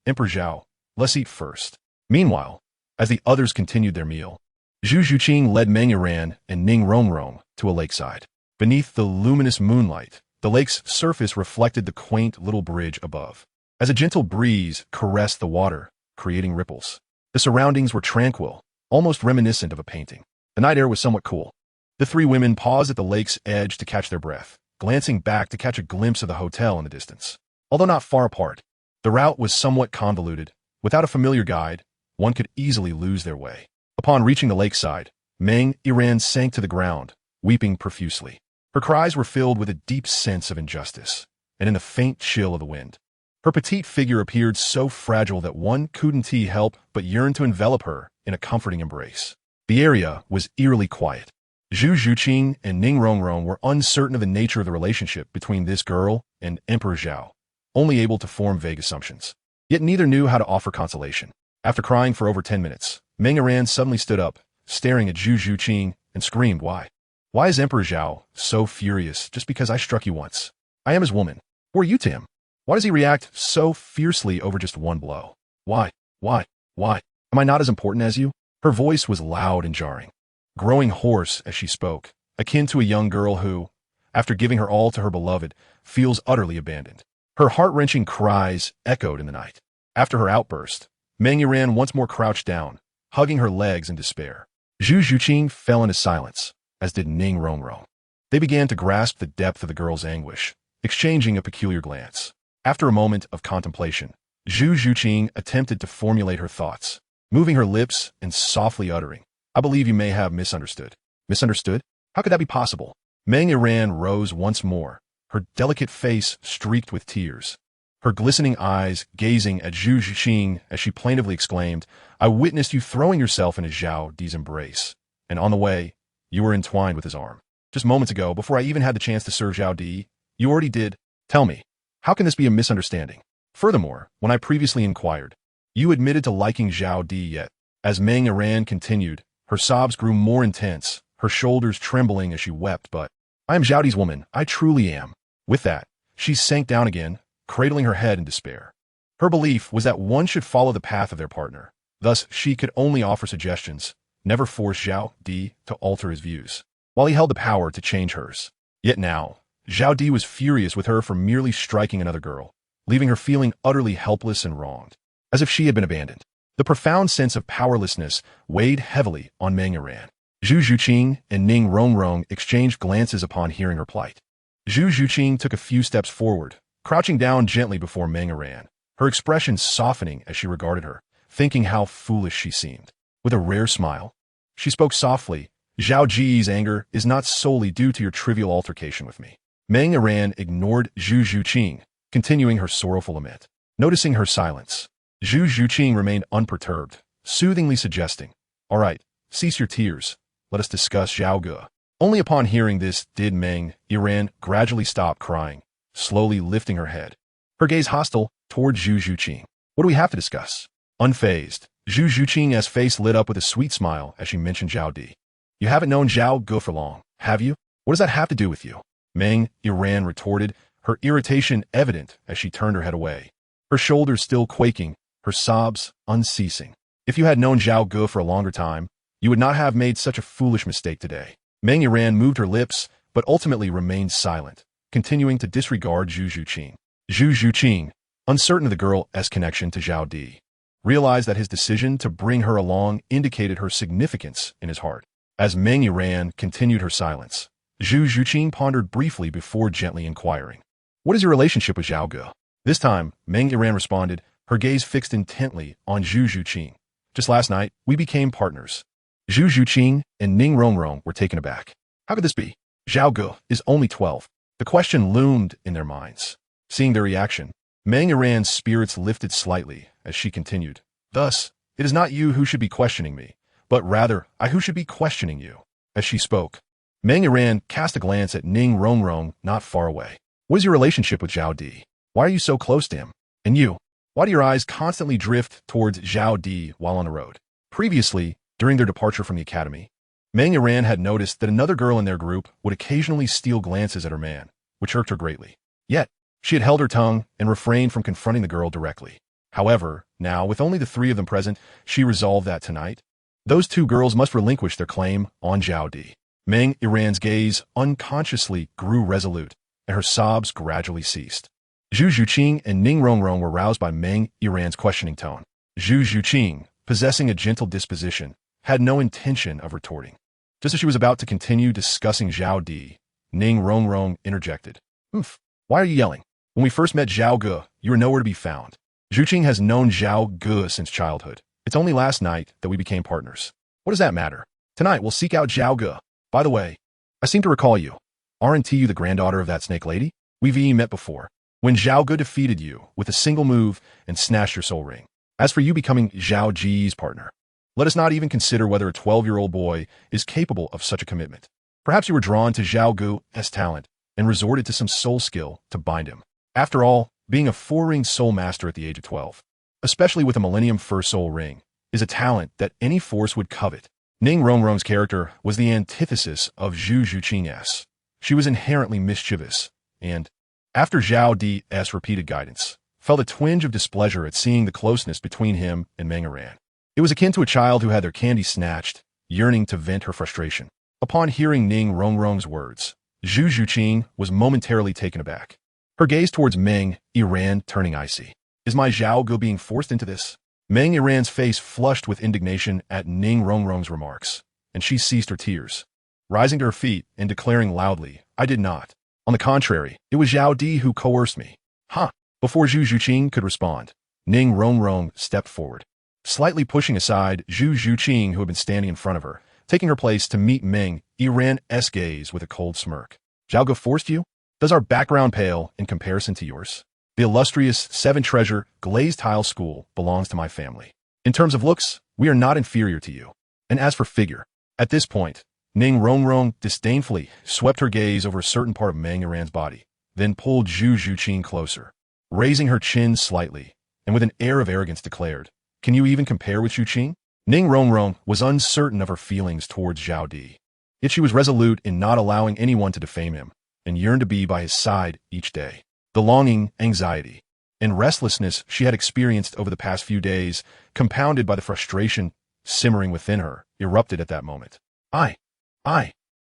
Emperor Zhao, let's eat first. Meanwhile, as the others continued their meal, Zhu Zhuqing led Meng Yiran and Ning Rongrong to a lakeside. Beneath the luminous moonlight, the lake's surface reflected the quaint little bridge above, as a gentle breeze caressed the water, creating ripples. The surroundings were tranquil, almost reminiscent of a painting. The night air was somewhat cool. The 3 women paused at the lake's edge to catch their breath, glancing back to catch a glimpse of the hotel in the distance. Although not far apart, the route was somewhat convoluted. Without a familiar guide, one could easily lose their way. Upon reaching the lakeside, Meng Yiran sank to the ground, weeping profusely. Her cries were filled with a deep sense of injustice, and in the faint chill of the wind, her petite figure appeared so fragile that one couldn't help but yearn to envelop her in a comforting embrace. The area was eerily quiet. Zhu Zhuqing and Ning Rongrong were uncertain of the nature of the relationship between this girl and Emperor Zhao, only able to form vague assumptions. Yet neither knew how to offer consolation. After crying for over 10 minutes, Meng Yiran suddenly stood up, staring at Zhu Zhuqing, and screamed, Why? Why is Emperor Zhao so furious just because I struck you once? I am his woman. Who are you to him? Why does he react so fiercely over just one blow? Why? Am I not as important as you? Her voice was loud and jarring, growing hoarse as she spoke, akin to a young girl who, after giving her all to her beloved, feels utterly abandoned. Her heart-wrenching cries echoed in the night. After her outburst, Meng Yiran once more crouched down, hugging her legs in despair. Zhu Zhuqing fell into silence, as did Ning Rongrong. They began to grasp the depth of the girl's anguish, exchanging a peculiar glance. After a moment of contemplation, Zhu Zhuqing attempted to formulate her thoughts, moving her lips and softly uttering, I believe you may have misunderstood. Misunderstood? How could that be possible? Meng Yiran rose once more, her delicate face streaked with tears, her glistening eyes gazing at Zhu Zhuqing as she plaintively exclaimed, I witnessed you throwing yourself into Zhao Di's embrace, and on the way, you were entwined with his arm. Just moments ago, before I even had the chance to serve Zhao Di, you already did. Tell me, how can this be a misunderstanding? Furthermore, when I previously inquired, you admitted to liking Zhao Di yet. As Meng Yiran continued, her sobs grew more intense, her shoulders trembling as she wept, but I am Zhao Di's woman, I truly am. With that, she sank down again, cradling her head in despair. Her belief was that one should follow the path of their partner. Thus, she could only offer suggestions, never force Zhao Di to alter his views, while he held the power to change hers. Yet now, Zhao Di was furious with her for merely striking another girl, leaving her feeling utterly helpless and wronged, as if she had been abandoned. The profound sense of powerlessness weighed heavily on Meng Yiran. Zhu Zhuqing and Ning Rongrong exchanged glances upon hearing her plight. Zhu Zhuqing took a few steps forward, crouching down gently before Meng Yiran, her expression softening as she regarded her, thinking how foolish she seemed. With a rare smile, she spoke softly, "Zhao Ji's anger is not solely due to your trivial altercation with me." Meng Yiran ignored Zhu Zhuqing, continuing her sorrowful lament. Noticing her silence, Zhu Zhuqing remained unperturbed, soothingly suggesting, "All right, cease your tears. Let us discuss Zhao Ge." Only upon hearing this did Meng Yiran gradually stop crying, slowly lifting her head, her gaze hostile toward Zhu Zhuqing. "What do we have to discuss?" Unfazed, Zhu Zhuqing's face lit up with a sweet smile as she mentioned Zhao Di. "You haven't known Zhao Ge for long, have you? What does that have to do with you?" Meng Yiran retorted, her irritation evident as she turned her head away, her shoulders still quaking, her sobs unceasing. "If you had known Zhao Ge for a longer time, you would not have made such a foolish mistake today." Meng Yiran moved her lips, but ultimately remained silent, continuing to disregard Zhu Zhuqing. Zhu Zhuqing, uncertain of the girl's connection to Zhao Di, realized that his decision to bring her along indicated her significance in his heart. As Meng Yiran continued her silence, Zhu Zhuqing pondered briefly before gently inquiring, "What is your relationship with Zhao Ge?" This time, Meng Yiran responded, her gaze fixed intently on Zhu Zhuqing. "Just last night, we became partners." Zhu Zhuqing and Ning Rongrong were taken aback. How could this be? Zhao Ge is only 12. The question loomed in their minds. Seeing their reaction, Meng Yiran's spirits lifted slightly as she continued, "Thus, it is not you who should be questioning me, but rather I who should be questioning you." As she spoke, Meng Yiran cast a glance at Ning Rongrong not far away. "What is your relationship with Zhao Di? Why are you so close to him? And you, why do your eyes constantly drift towards Zhao Di while on the road?" Previously, during their departure from the academy, Meng Yiran had noticed that another girl in their group would occasionally steal glances at her man, which irked her greatly. Yet, she had held her tongue and refrained from confronting the girl directly. However, now, with only the three of them present, she resolved that tonight, those two girls must relinquish their claim on Zhao Di. Meng Yiran's gaze unconsciously grew resolute, and her sobs gradually ceased. Zhu Zhuqing and Ning Rongrong were roused by Meng Yiran's questioning tone. Zhu Zhuqing, possessing a gentle disposition, had no intention of retorting. Just as she was about to continue discussing Zhao Di, Ning Rongrong interjected, "Oof, why are you yelling? When we first met Zhao Ge, you were nowhere to be found. Zhuqing has known Zhao Ge since childhood. It's only last night that we became partners. What does that matter? Tonight we'll seek out Zhao Ge. By the way, I seem to recall you. Aren't you the granddaughter of that snake lady? We've met before, when Zhao Ge defeated you with a single move and snatched your soul ring. As for you becoming Zhao Ji's partner, let us not even consider whether a 12-year-old boy is capable of such a commitment. Perhaps you were drawn to Zhao Ge's talent and resorted to some soul skill to bind him. After all, being a four-ring soul master at the age of 12, especially with a Millennium First Soul Ring, is a talent that any force would covet." Ning Rongrong's character was the antithesis of Zhu Zhuqing's. She was inherently mischievous, and, after Zhao Di's repeated guidance, felt a twinge of displeasure at seeing the closeness between him and Meng Yiran. It was akin to a child who had their candy snatched, yearning to vent her frustration. Upon hearing Ning Rongrong's words, Zhu Zhuqing was momentarily taken aback, her gaze towards Meng Yiran turning icy. "Is my Zhao Ge being forced into this?" Meng Yiran's face flushed with indignation at Ning Rongrong's remarks, and she ceased her tears, rising to her feet and declaring loudly, "I did not. On the contrary, it was Zhao Di who coerced me." "Huh!" Before Zhu Zhuqing could respond, Ning Rongrong stepped forward, slightly pushing aside Zhu Zhuqing, who had been standing in front of her, taking her place to meet Meng Yiran's gaze with a cold smirk. "Zhao Ge forced you? Does our background pale in comparison to yours? The illustrious seven-treasure glazed tile school belongs to my family. In terms of looks, we are not inferior to you. And as for figure..." At this point, Ning Rongrong disdainfully swept her gaze over a certain part of Meng Yiran's body, then pulled Zhu Zhuqing closer, raising her chin slightly, and with an air of arrogance declared, "Can you even compare with Zhuqing?" Ning Rongrong was uncertain of her feelings towards Zhao Di, yet she was resolute in not allowing anyone to defame him, and yearned to be by his side each day. The longing, anxiety, and restlessness she had experienced over the past few days, compounded by the frustration simmering within her, erupted at that moment. I.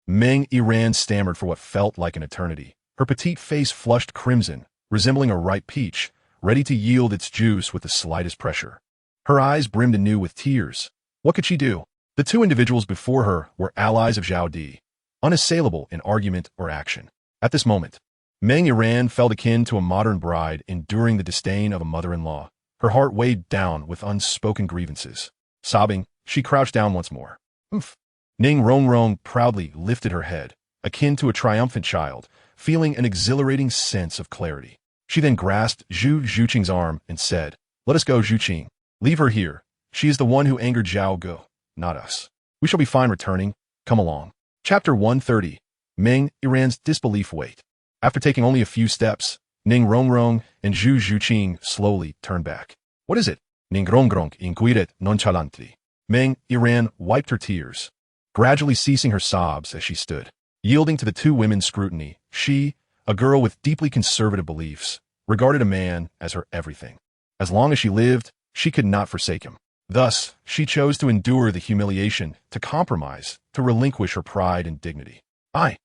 Meng Yiran stammered for what felt like an eternity, Her petite face flushed crimson, resembling a ripe peach, ready to yield its juice with the slightest pressure. Her eyes brimmed anew with tears. What could she do? The two individuals before her were allies of Zhao Di, unassailable in argument or action. At this moment, Meng Yiran felt akin to a modern bride enduring the disdain of a mother-in-law. Her heart weighed down with unspoken grievances. Sobbing, she crouched down once more. Oof. Ning Rongrong proudly lifted her head, akin to a triumphant child, feeling an exhilarating sense of clarity. She then grasped Zhu Zhuqing's arm and said, "Let us go, Zhuqing. Leave her here. She is the one who angered Zhao Ge, not us. We shall be fine returning. Come along." Chapter 130. Meng Yiran's disbelief wait. After taking only a few steps, Ning Rongrong and Zhu Zhuqing slowly turned back. "What is it?" Ning Rongrong inquired nonchalantly. Meng Yiran wiped her tears, gradually ceasing her sobs as she stood. Yielding to the two women's scrutiny, she, a girl with deeply conservative beliefs, regarded a man as her everything. As long as she lived, she could not forsake him. Thus, she chose to endure the humiliation, to compromise, to relinquish her pride and dignity. I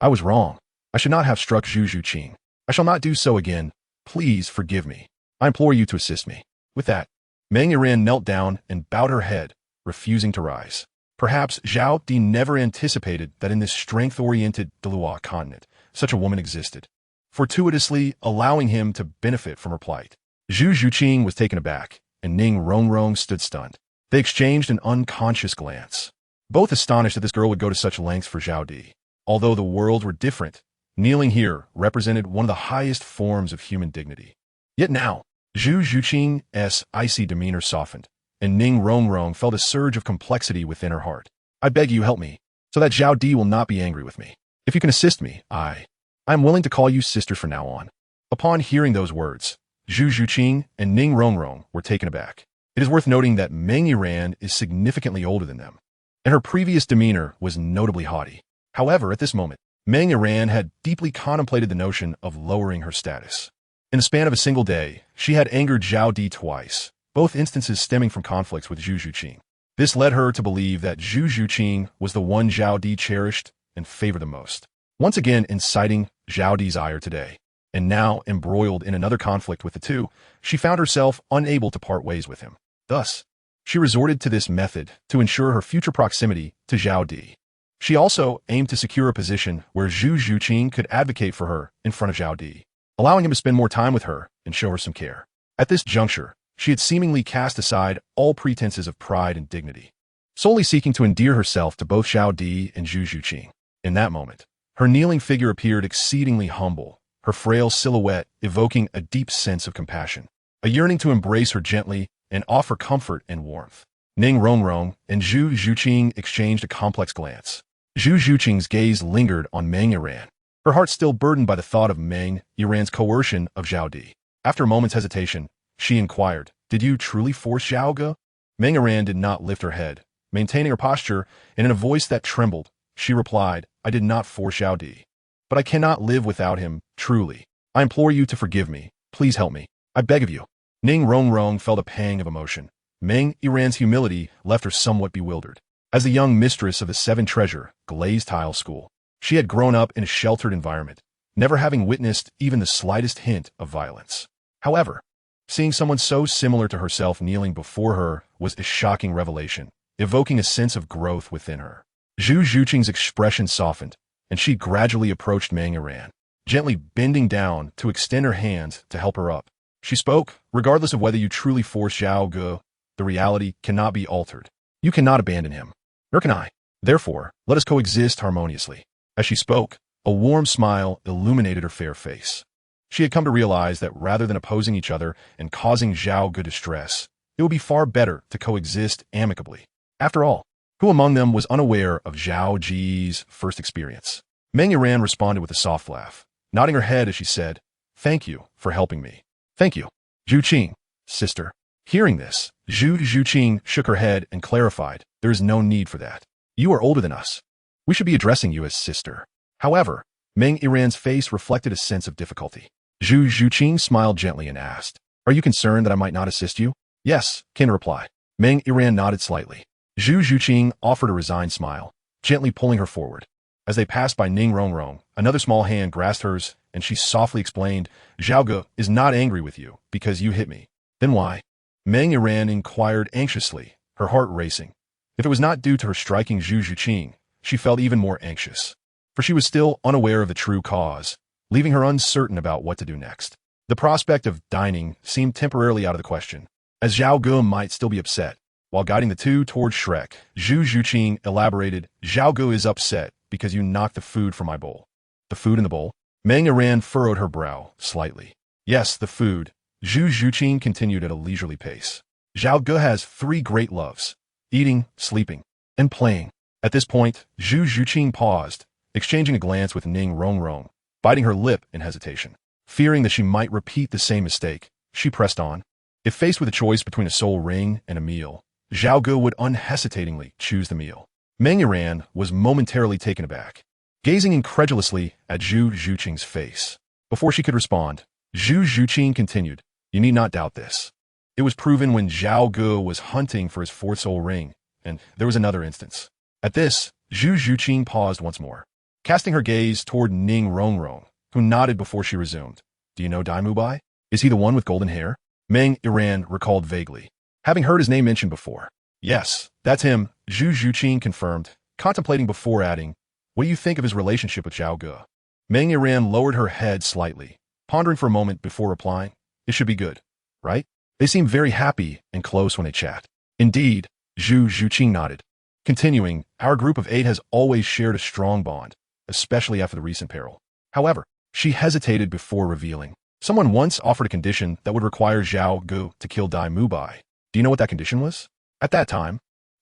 was wrong. I should not have struck Zhu Zhuqing. I shall not do so again. Please forgive me. I implore you to assist me. With that, Meng Yiran knelt down and bowed her head, refusing to rise. Perhaps Zhao Di never anticipated that in this strength-oriented Douluo continent, such a woman existed, fortuitously allowing him to benefit from her plight. Zhu Zhuqing was taken aback, and Ning Rongrong stood stunned. They exchanged an unconscious glance, both astonished that this girl would go to such lengths for Zhao Di. Although the worlds were different, kneeling here represented one of the highest forms of human dignity. Yet now, Zhu Zhuqing's icy demeanor softened, and Ning Rongrong felt a surge of complexity within her heart. "I beg you help me, so that Zhao Di will not be angry with me. If you can assist me, I am willing to call you sisters from now on." Upon hearing those words, Zhu Zhuqing and Ning Rongrong were taken aback. It is worth noting that Meng Yiran is significantly older than them, and her previous demeanor was notably haughty. However, at this moment, Meng Yiran had deeply contemplated the notion of lowering her status. In the span of a single day, she had angered Zhao Di twice, both instances stemming from conflicts with Zhu Zhuqing. This led her to believe that Zhu Zhuqing was the one Zhao Di cherished and favored the most, once again inciting Zhao Di's ire today. And now, embroiled in another conflict with the two, she found herself unable to part ways with him. Thus, she resorted to this method to ensure her future proximity to Zhao Di. She also aimed to secure a position where Zhu Zhuqing could advocate for her in front of Zhao Di, allowing him to spend more time with her and show her some care. At this juncture, she had seemingly cast aside all pretenses of pride and dignity, solely seeking to endear herself to both Zhao Di and Zhu Zhuqing. In that moment, her kneeling figure appeared exceedingly humble, her frail silhouette evoking a deep sense of compassion, a yearning to embrace her gently and offer comfort and warmth. Ning Rongrong and Zhu Zhuqing exchanged a complex glance. Zhu Zhuqing's gaze lingered on Meng Yiran, her heart still burdened by the thought of Meng Yiran's coercion of Zhao Di. After a moment's hesitation, she inquired, "Did you truly force Zhao Ge?" Meng Yiran did not lift her head, maintaining her posture, and in a voice that trembled, she replied, "I did not force Zhao Di. But I cannot live without him, truly. I implore you to forgive me. Please help me. I beg of you." Ning Rongrong felt a pang of emotion. Meng Yiran's humility left her somewhat bewildered. As the young mistress of the Seven Treasure Glazed Tile School, she had grown up in a sheltered environment, never having witnessed even the slightest hint of violence. However, seeing someone so similar to herself kneeling before her was a shocking revelation, evoking a sense of growth within her. Zhu Zhuqing's expression softened, and she gradually approached Meng Yiran, gently bending down to extend her hand to help her up. She spoke, "Regardless of whether you truly force Zhao Ge, the reality cannot be altered. You cannot abandon him. Nor can I. Therefore, let us coexist harmoniously." As she spoke, a warm smile illuminated her fair face. She had come to realize that rather than opposing each other and causing Zhao Ge distress, it would be far better to coexist amicably. After all, who among them was unaware of Zhao Ji's first experience? Meng Yiran responded with a soft laugh, nodding her head as she said, "Thank you for helping me." "Thank you, Zhuqing, sister." Hearing this, Zhu Zhuqing shook her head and clarified, "There is no need for that. You are older than us. We should be addressing you as sister." However, Meng Yiran's face reflected a sense of difficulty. Zhu Zhuqing smiled gently and asked, "Are you concerned that I might not assist you?" "Yes," Kin replied. Meng Yiran nodded slightly. Zhu Zhuqing offered a resigned smile, gently pulling her forward. As they passed by Ning Rongrong, another small hand grasped hers, and she softly explained, Zhao Ge is not angry with you because you hit me. Then why? Meng Yiran inquired anxiously, her heart racing. If it was not due to her striking Zhu Zhuqing, she felt even more anxious. For she was still unaware of the true cause, leaving her uncertain about what to do next. The prospect of dining seemed temporarily out of the question, as Zhao Ge might still be upset. While guiding the two towards Shrek, Zhu Zhuqing elaborated, Zhao Ge is upset because you knocked the food from my bowl. The food in the bowl? Meng Yiran furrowed her brow slightly. Yes, the food. Zhu Zhuqing continued at a leisurely pace. Zhao Ge has 3 great loves: eating, sleeping, and playing. At this point, Zhu Zhuqing paused, exchanging a glance with Ning Rongrong, biting her lip in hesitation. Fearing that she might repeat the same mistake, she pressed on. If faced with a choice between a soul ring and a meal, Zhao Ge would unhesitatingly choose the meal. Meng Yiran was momentarily taken aback, gazing incredulously at Zhu Zhuqing's face. Before she could respond, Zhu Zhuqing continued, you need not doubt this. It was proven when Zhao Ge was hunting for his 4th soul ring, and there was another instance. At this, Zhu Zhuqing paused once more, casting her gaze toward Ning Rongrong, who nodded before she resumed. Do you know Dai Mubai? Is he the one with golden hair? Meng Yiran recalled vaguely, having heard his name mentioned before. Yes, that's him, Zhu Zhuqing confirmed, contemplating before adding, what do you think of his relationship with Zhao Ge? Meng Yiran lowered her head slightly, pondering for a moment before replying, it should be good, right? They seem very happy and close when they chat. Indeed, Zhu Zhuqing nodded. Continuing, our group of 8 has always shared a strong bond, especially after the recent peril. However, she hesitated before revealing. Someone once offered a condition that would require Zhao Ge to kill Dai Mubai. Do you know what that condition was? At that time,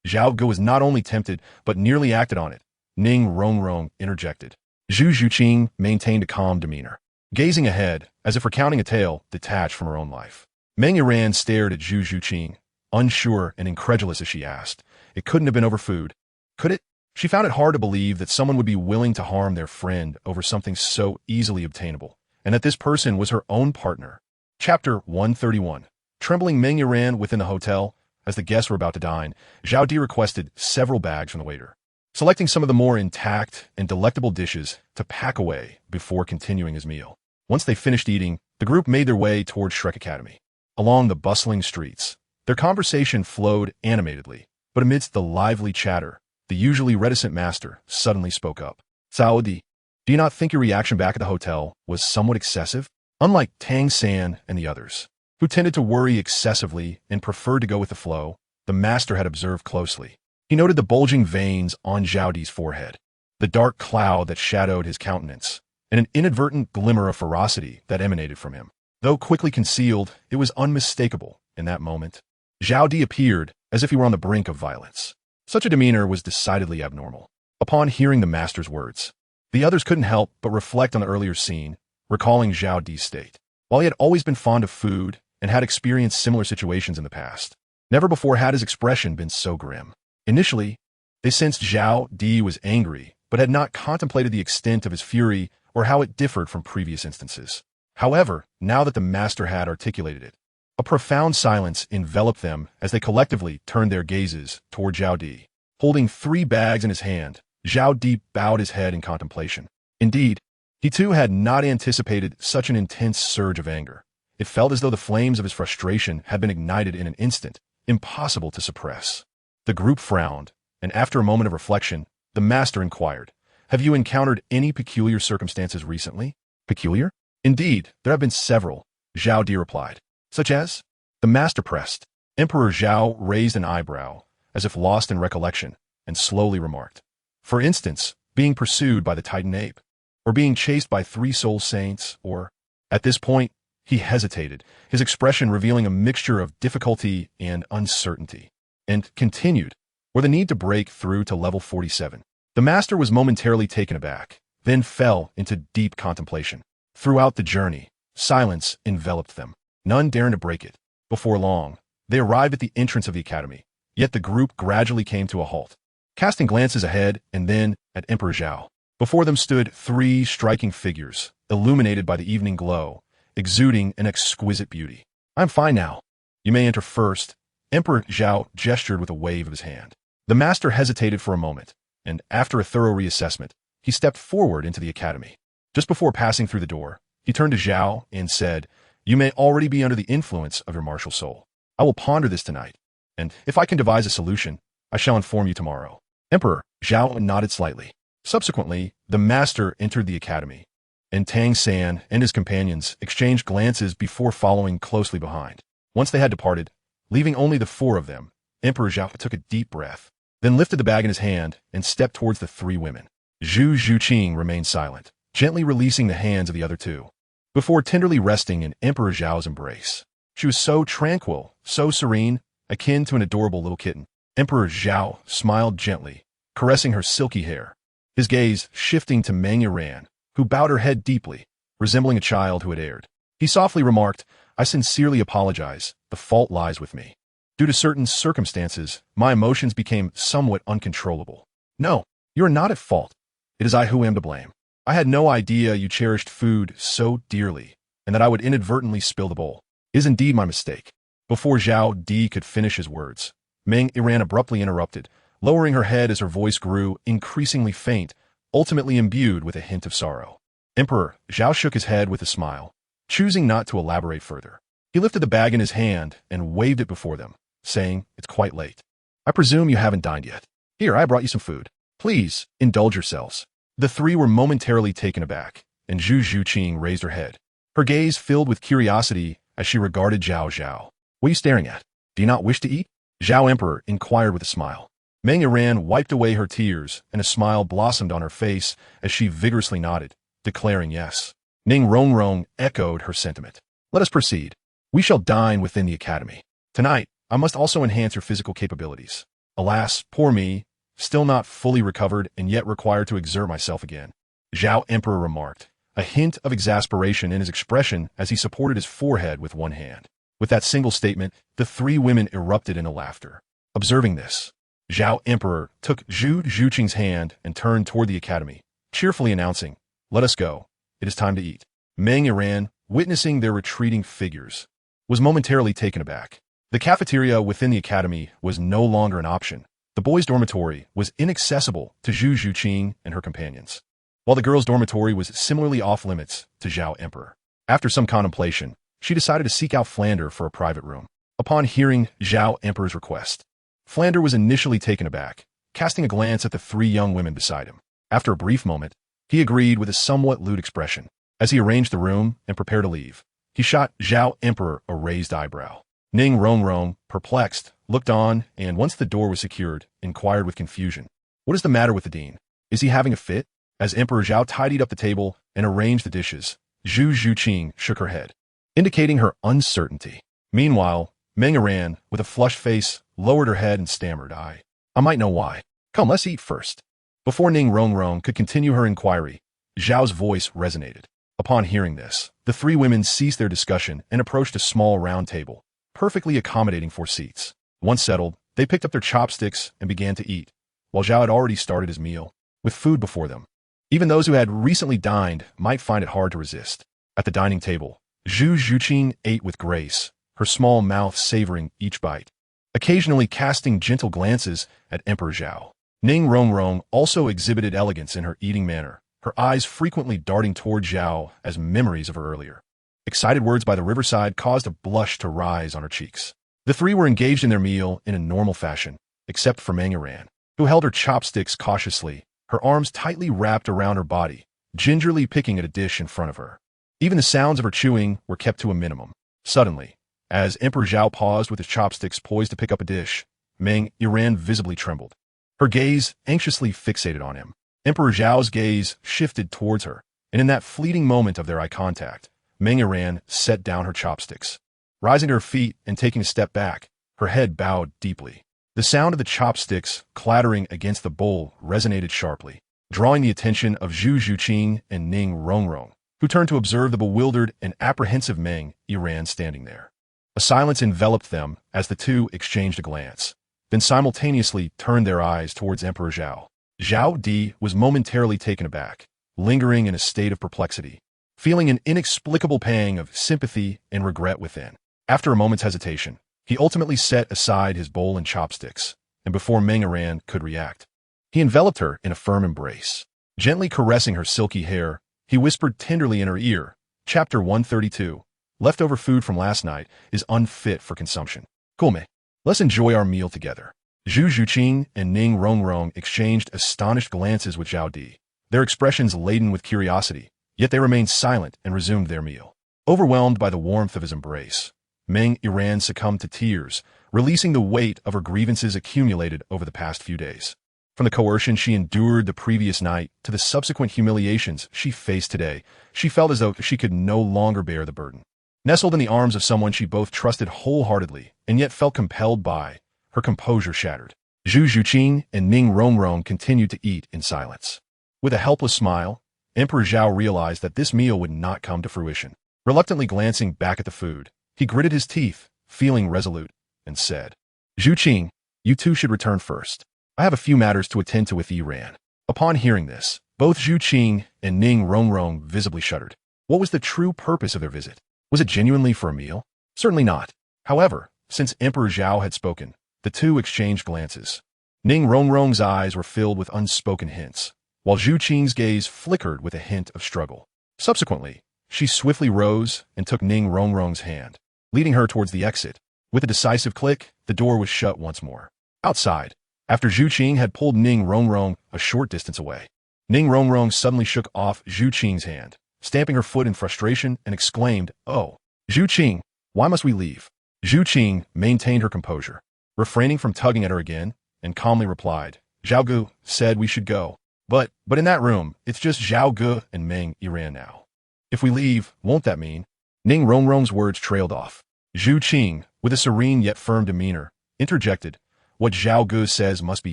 Zhao Ge was not only tempted, but nearly acted on it. Ning Rongrong interjected. Zhu Zhuqing maintained a calm demeanor, gazing ahead, as if recounting a tale detached from her own life. Meng Yiran stared at Zhu Zhuqing, unsure and incredulous as she asked, it couldn't have been over food, could it? She found it hard to believe that someone would be willing to harm their friend over something so easily obtainable, and that this person was her own partner. Chapter 131. Trembling Meng Yiran within the hotel. As the guests were about to dine, Zhao Di requested several bags from the waiter, selecting some of the more intact and delectable dishes to pack away before continuing his meal. Once they finished eating, the group made their way towards Shrek Academy. Along the bustling streets, their conversation flowed animatedly, but amidst the lively chatter, the usually reticent master suddenly spoke up. Zhao Di, do you not think your reaction back at the hotel was somewhat excessive? Unlike Tang San and the others, who tended to worry excessively and preferred to go with the flow, the master had observed closely. He noted the bulging veins on Zhao Di's forehead, the dark cloud that shadowed his countenance, and an inadvertent glimmer of ferocity that emanated from him. Though quickly concealed, it was unmistakable in that moment. Zhao Di appeared as if he were on the brink of violence. Such a demeanor was decidedly abnormal. Upon hearing the master's words, the others couldn't help but reflect on the earlier scene, recalling Zhao Di's state. While he had always been fond of food and had experienced similar situations in the past, never before had his expression been so grim. Initially, they sensed Zhao Di was angry, but had not contemplated the extent of his fury or how it differed from previous instances. However, now that the master had articulated it, a profound silence enveloped them as they collectively turned their gazes toward Zhao Di. Holding 3 bags in his hand, Zhao Di bowed his head in contemplation. Indeed, he too had not anticipated such an intense surge of anger. It felt as though the flames of his frustration had been ignited in an instant, impossible to suppress. The group frowned, and after a moment of reflection, the master inquired, have you encountered any peculiar circumstances recently? Peculiar? Indeed, there have been several, Zhao Di replied. Such as? The master pressed. Emperor Zhao raised an eyebrow, as if lost in recollection, and slowly remarked. For instance, being pursued by the Titan ape, or being chased by 3 soul saints, or... At this point, he hesitated, his expression revealing a mixture of difficulty and uncertainty, and continued, or the need to break through to level 47. The master was momentarily taken aback, then fell into deep contemplation. Throughout the journey, silence enveloped them, none daring to break it. Before long, they arrived at the entrance of the academy, yet the group gradually came to a halt, casting glances ahead and then at Emperor Zhao. Before them stood 3 striking figures, illuminated by the evening glow, exuding an exquisite beauty. I'm fine now. You may enter first. Emperor Zhao gestured with a wave of his hand. The master hesitated for a moment, and after a thorough reassessment, he stepped forward into the academy. Just before passing through the door, he turned to Zhao and said, "You may already be under the influence of your martial soul. I will ponder this tonight, and if I can devise a solution, I shall inform you tomorrow." Emperor Zhao nodded slightly. Subsequently, the master entered the academy, and Tang San and his companions exchanged glances before following closely behind. Once they had departed, leaving only the four of them, Emperor Zhao took a deep breath, then lifted the bag in his hand and stepped towards the three women. Zhu Zhuqing remained silent, gently releasing the hands of the other two, before tenderly resting in Emperor Zhao's embrace. She was so tranquil, so serene, akin to an adorable little kitten. Emperor Zhao smiled gently, caressing her silky hair, his gaze shifting to Meng Yiran, who bowed her head deeply, resembling a child who had erred. He softly remarked, "I sincerely apologize. The fault lies with me. Due to certain circumstances, my emotions became somewhat uncontrollable." "No, you are not at fault. It is I who am to blame. I had no idea you cherished food so dearly, and that I would inadvertently spill the bowl. It is indeed my mistake." Before Zhao Di could finish his words, Meng Yiran abruptly interrupted, lowering her head as her voice grew increasingly faint, ultimately imbued with a hint of sorrow. Emperor Zhao shook his head with a smile, choosing not to elaborate further. He lifted the bag in his hand and waved it before them, saying, "It's quite late. I presume you haven't dined yet. Here, I brought you some food. Please, indulge yourselves." The three were momentarily taken aback, and Zhu Zhuqing raised her head, her gaze filled with curiosity as she regarded Zhao Zhao. "What are you staring at? Do you not wish to eat?" Zhao Emperor inquired with a smile. Meng Yiran wiped away her tears, and a smile blossomed on her face as she vigorously nodded, declaring yes. Ning Rongrong echoed her sentiment. "Let us proceed. We shall dine within the academy. Tonight, I must also enhance your physical capabilities. Alas, poor me, still not fully recovered and yet required to exert myself again," Zhao Emperor remarked, a hint of exasperation in his expression as he supported his forehead with one hand. With that single statement, the three women erupted into laughter. Observing this, Zhao Emperor took Zhu Zhuqing's hand and turned toward the academy, cheerfully announcing, "Let us go. It is time to eat." Meng Yiran, witnessing their retreating figures, was momentarily taken aback. The cafeteria within the academy was no longer an option. The boys' dormitory was inaccessible to Zhu Zhuqing and her companions, while the girls' dormitory was similarly off-limits to Zhao Emperor. After some contemplation, she decided to seek out Flander for a private room. Upon hearing Zhao Emperor's request, Flander was initially taken aback, casting a glance at the three young women beside him. After a brief moment, he agreed with a somewhat lewd expression. As he arranged the room and prepared to leave, he shot Zhao Emperor a raised eyebrow. Ning Rongrong, perplexed, looked on, and once the door was secured, inquired with confusion, "What is the matter with the dean? Is he having a fit?" As Emperor Zhao tidied up the table and arranged the dishes, Zhu Zhuqing shook her head, indicating her uncertainty. Meanwhile, Meng Yiran, with a flushed face, lowered her head and stammered, I might know why. Come, let's eat first." Before Ning Rongrong could continue her inquiry, Zhao's voice resonated. Upon hearing this, the three women ceased their discussion and approached a small round table, perfectly accommodating 4 seats. Once settled, they picked up their chopsticks and began to eat, while Zhao had already started his meal, with food before them. Even those who had recently dined might find it hard to resist. At the dining table, Zhu Zhuqing ate with grace, her small mouth savoring each bite, occasionally casting gentle glances at Emperor Zhao. Ning Rongrong also exhibited elegance in her eating manner, her eyes frequently darting toward Zhao as memories of her earlier excited words by the riverside caused a blush to rise on her cheeks. The three were engaged in their meal in a normal fashion, except for Meng Yiran, who held her chopsticks cautiously, her arms tightly wrapped around her body, gingerly picking at a dish in front of her. Even the sounds of her chewing were kept to a minimum. Suddenly, as Emperor Zhao paused with his chopsticks poised to pick up a dish, Meng Yiran visibly trembled, her gaze anxiously fixated on him. Emperor Zhao's gaze shifted towards her, and in that fleeting moment of their eye contact, Meng Yiran set down her chopsticks. Rising to her feet and taking a step back, her head bowed deeply. The sound of the chopsticks clattering against the bowl resonated sharply, drawing the attention of Zhu Zhuqing and Ning Rongrong, who turned to observe the bewildered and apprehensive Meng Yiran standing there. A silence enveloped them as the two exchanged a glance, then simultaneously turned their eyes towards Emperor Zhao. Zhao Di was momentarily taken aback, lingering in a state of perplexity, feeling an inexplicable pang of sympathy and regret within. After a moment's hesitation, he ultimately set aside his bowl and chopsticks, and before Meng Yiran could react, he enveloped her in a firm embrace. Gently caressing her silky hair, He whispered tenderly in her ear. Chapter 132. Leftover food from last night is unfit for consumption. Come, let's enjoy our meal together. Zhu Zhuqing and Ning Rongrong exchanged astonished glances with Zhao Di, their expressions laden with curiosity, yet they remained silent and resumed their meal. Overwhelmed by the warmth of his embrace, Meng Yiran succumbed to tears, releasing the weight of her grievances accumulated over the past few days. From the coercion she endured the previous night to the subsequent humiliations she faced today, she felt as though she could no longer bear the burden. Nestled in the arms of someone she both trusted wholeheartedly and yet felt compelled by, her composure shattered. Zhu Zhuqing and Ning Rongrong continued to eat in silence. With a helpless smile, Emperor Zhao realized that this meal would not come to fruition. Reluctantly glancing back at the food, he gritted his teeth, feeling resolute, and said, Zhuqing, you two should return first. I have a few matters to attend to with Yiran. Upon hearing this, both Zhuqing and Ning Rongrong visibly shuddered. What was the true purpose of their visit? Was it genuinely for a meal? Certainly not. However, since Emperor Zhao had spoken, the two exchanged glances. Ning Rongrong's eyes were filled with unspoken hints, while Zhuqing's gaze flickered with a hint of struggle. Subsequently, she swiftly rose and took Ning Rongrong's hand, leading her towards the exit. With a decisive click, the door was shut once more. Outside, after Zhuqing had pulled Ning Rongrong a short distance away, Ning Rongrong suddenly shook off Zhuqing's hand, stamping her foot in frustration and exclaimed, Oh, Zhuqing, why must we leave? Zhuqing maintained her composure, refraining from tugging at her again, and calmly replied, Zhao Gu said we should go. But in that room, it's just Zhao Gu and Meng Yiran now. If we leave, won't that mean? Ning Rongrong's words trailed off. Zhuqing, with a serene yet firm demeanor, interjected, What Zhao Gu says must be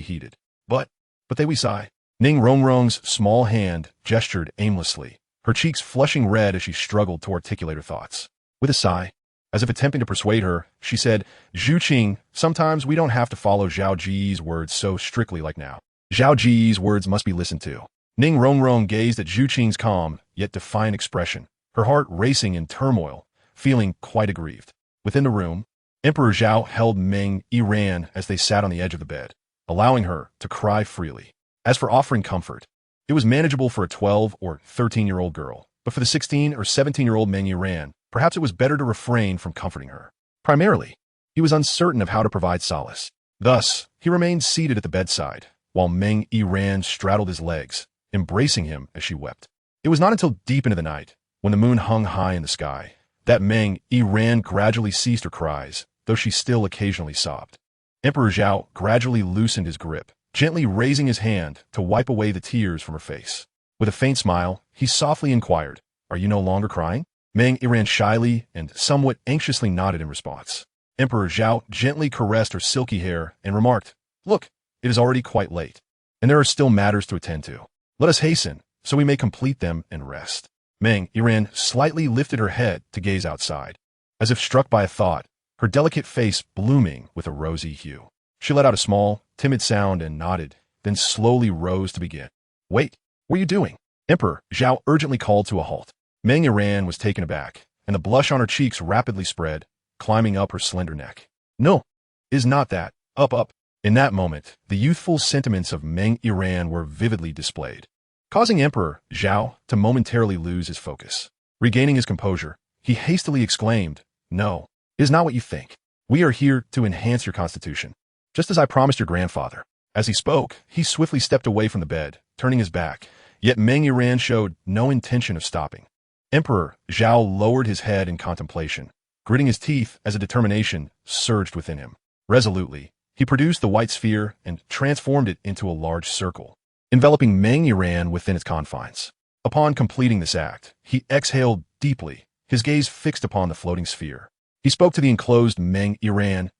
heeded. But they we sigh. Ning Rongrong's small hand gestured aimlessly, her cheeks flushing red as she struggled to articulate her thoughts. With a sigh, as if attempting to persuade her, she said, Zhuqing, sometimes we don't have to follow Zhao Ji's words so strictly like now. Zhao Ji's words must be listened to. Ning Rongrong gazed at Zhuqing's calm, yet defiant expression, her heart racing in turmoil, feeling quite aggrieved. Within the room, Emperor Zhao held Meng Yiran as they sat on the edge of the bed, allowing her to cry freely. As for offering comfort, it was manageable for a 12 or 13-year-old girl, but for the 16 or 17-year-old Meng Yiran, perhaps it was better to refrain from comforting her. Primarily, he was uncertain of how to provide solace. Thus, he remained seated at the bedside, while Meng Yiran straddled his legs, embracing him as she wept. It was not until deep into the night, when the moon hung high in the sky, that Meng Yiran gradually ceased her cries, though she still occasionally sobbed. Emperor Zhao gradually loosened his grip, gently raising his hand to wipe away the tears from her face. With a faint smile, he softly inquired, Are you no longer crying? Meng Yiran shyly and somewhat anxiously nodded in response. Emperor Zhao gently caressed her silky hair and remarked, Look, it is already quite late, and there are still matters to attend to. Let us hasten, so we may complete them and rest. Meng Yiran slightly lifted her head to gaze outside, as if struck by a thought, her delicate face blooming with a rosy hue. She let out a small, timid sound and nodded, then slowly rose to begin. Wait, what are you doing? Emperor Zhao urgently called to a halt. Meng Yiran was taken aback, and the blush on her cheeks rapidly spread, climbing up her slender neck. No, is not that. Up. In that moment, the youthful sentiments of Meng Yiran were vividly displayed, causing Emperor Zhao to momentarily lose his focus. Regaining his composure, he hastily exclaimed, No, it is not what you think. We are here to enhance your constitution, just as I promised your grandfather. As he spoke, he swiftly stepped away from the bed, turning his back, yet Meng Yiran showed no intention of stopping. Emperor Zhao lowered his head in contemplation, gritting his teeth as a determination surged within him. Resolutely, he produced the white sphere and transformed it into a large circle, enveloping Meng Yiran within its confines. Upon completing this act, he exhaled deeply, his gaze fixed upon the floating sphere. He spoke to the enclosed Meng Yiran,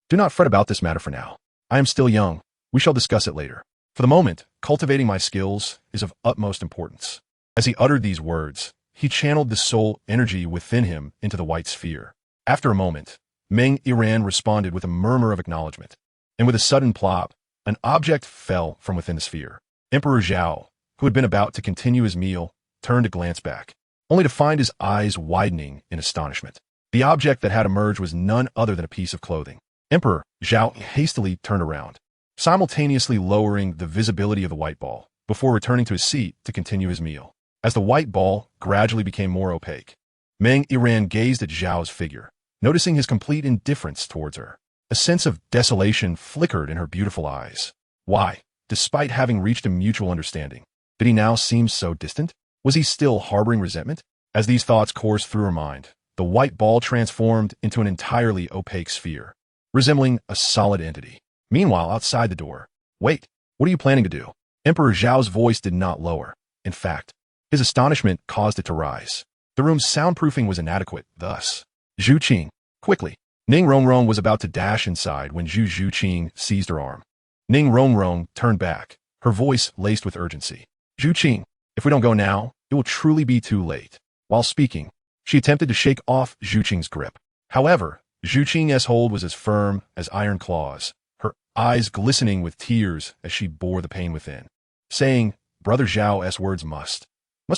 Do not fret about this matter for now. I am still young. We shall discuss it later. For the moment, cultivating my skills is of utmost importance. As he uttered these words, he channeled the soul energy within him into the white sphere. After a moment, Meng Yiran responded with a murmur of acknowledgement, and with a sudden plop, an object fell from within the sphere. Emperor Zhao, who had been about to continue his meal, turned to glance back, only to find his eyes widening in astonishment. The object that had emerged was none other than a piece of clothing. Emperor Zhao hastily turned around, simultaneously lowering the visibility of the white ball, before returning to his seat to continue his meal. as the white ball gradually became more opaque. Meng Yiran gazed at Zhao's figure, noticing his complete indifference towards her. A sense of desolation flickered in her beautiful eyes. Why, despite having reached a mutual understanding, did he now seem so distant? Was he still harboring resentment? As these thoughts coursed through her mind, the white ball transformed into an entirely opaque sphere, resembling a solid entity. Meanwhile, outside the door, "Wait, what are you planning to do?" Emperor Zhao's voice did not lower. In fact, his astonishment caused it to rise. The room's soundproofing was inadequate, thus. Zhu Qing, quickly. Ning Rongrong was about to dash inside when Zhu Qing seized her arm. Ning Rongrong turned back, her voice laced with urgency. "Zhu Qing, if we don't go now, it will truly be too late." While speaking, she attempted to shake off Zhu Qing's grip. However, Zhu Qing's hold was as firm as iron claws, her eyes glistening with tears as she bore the pain within, saying, "Brother Zhao's words must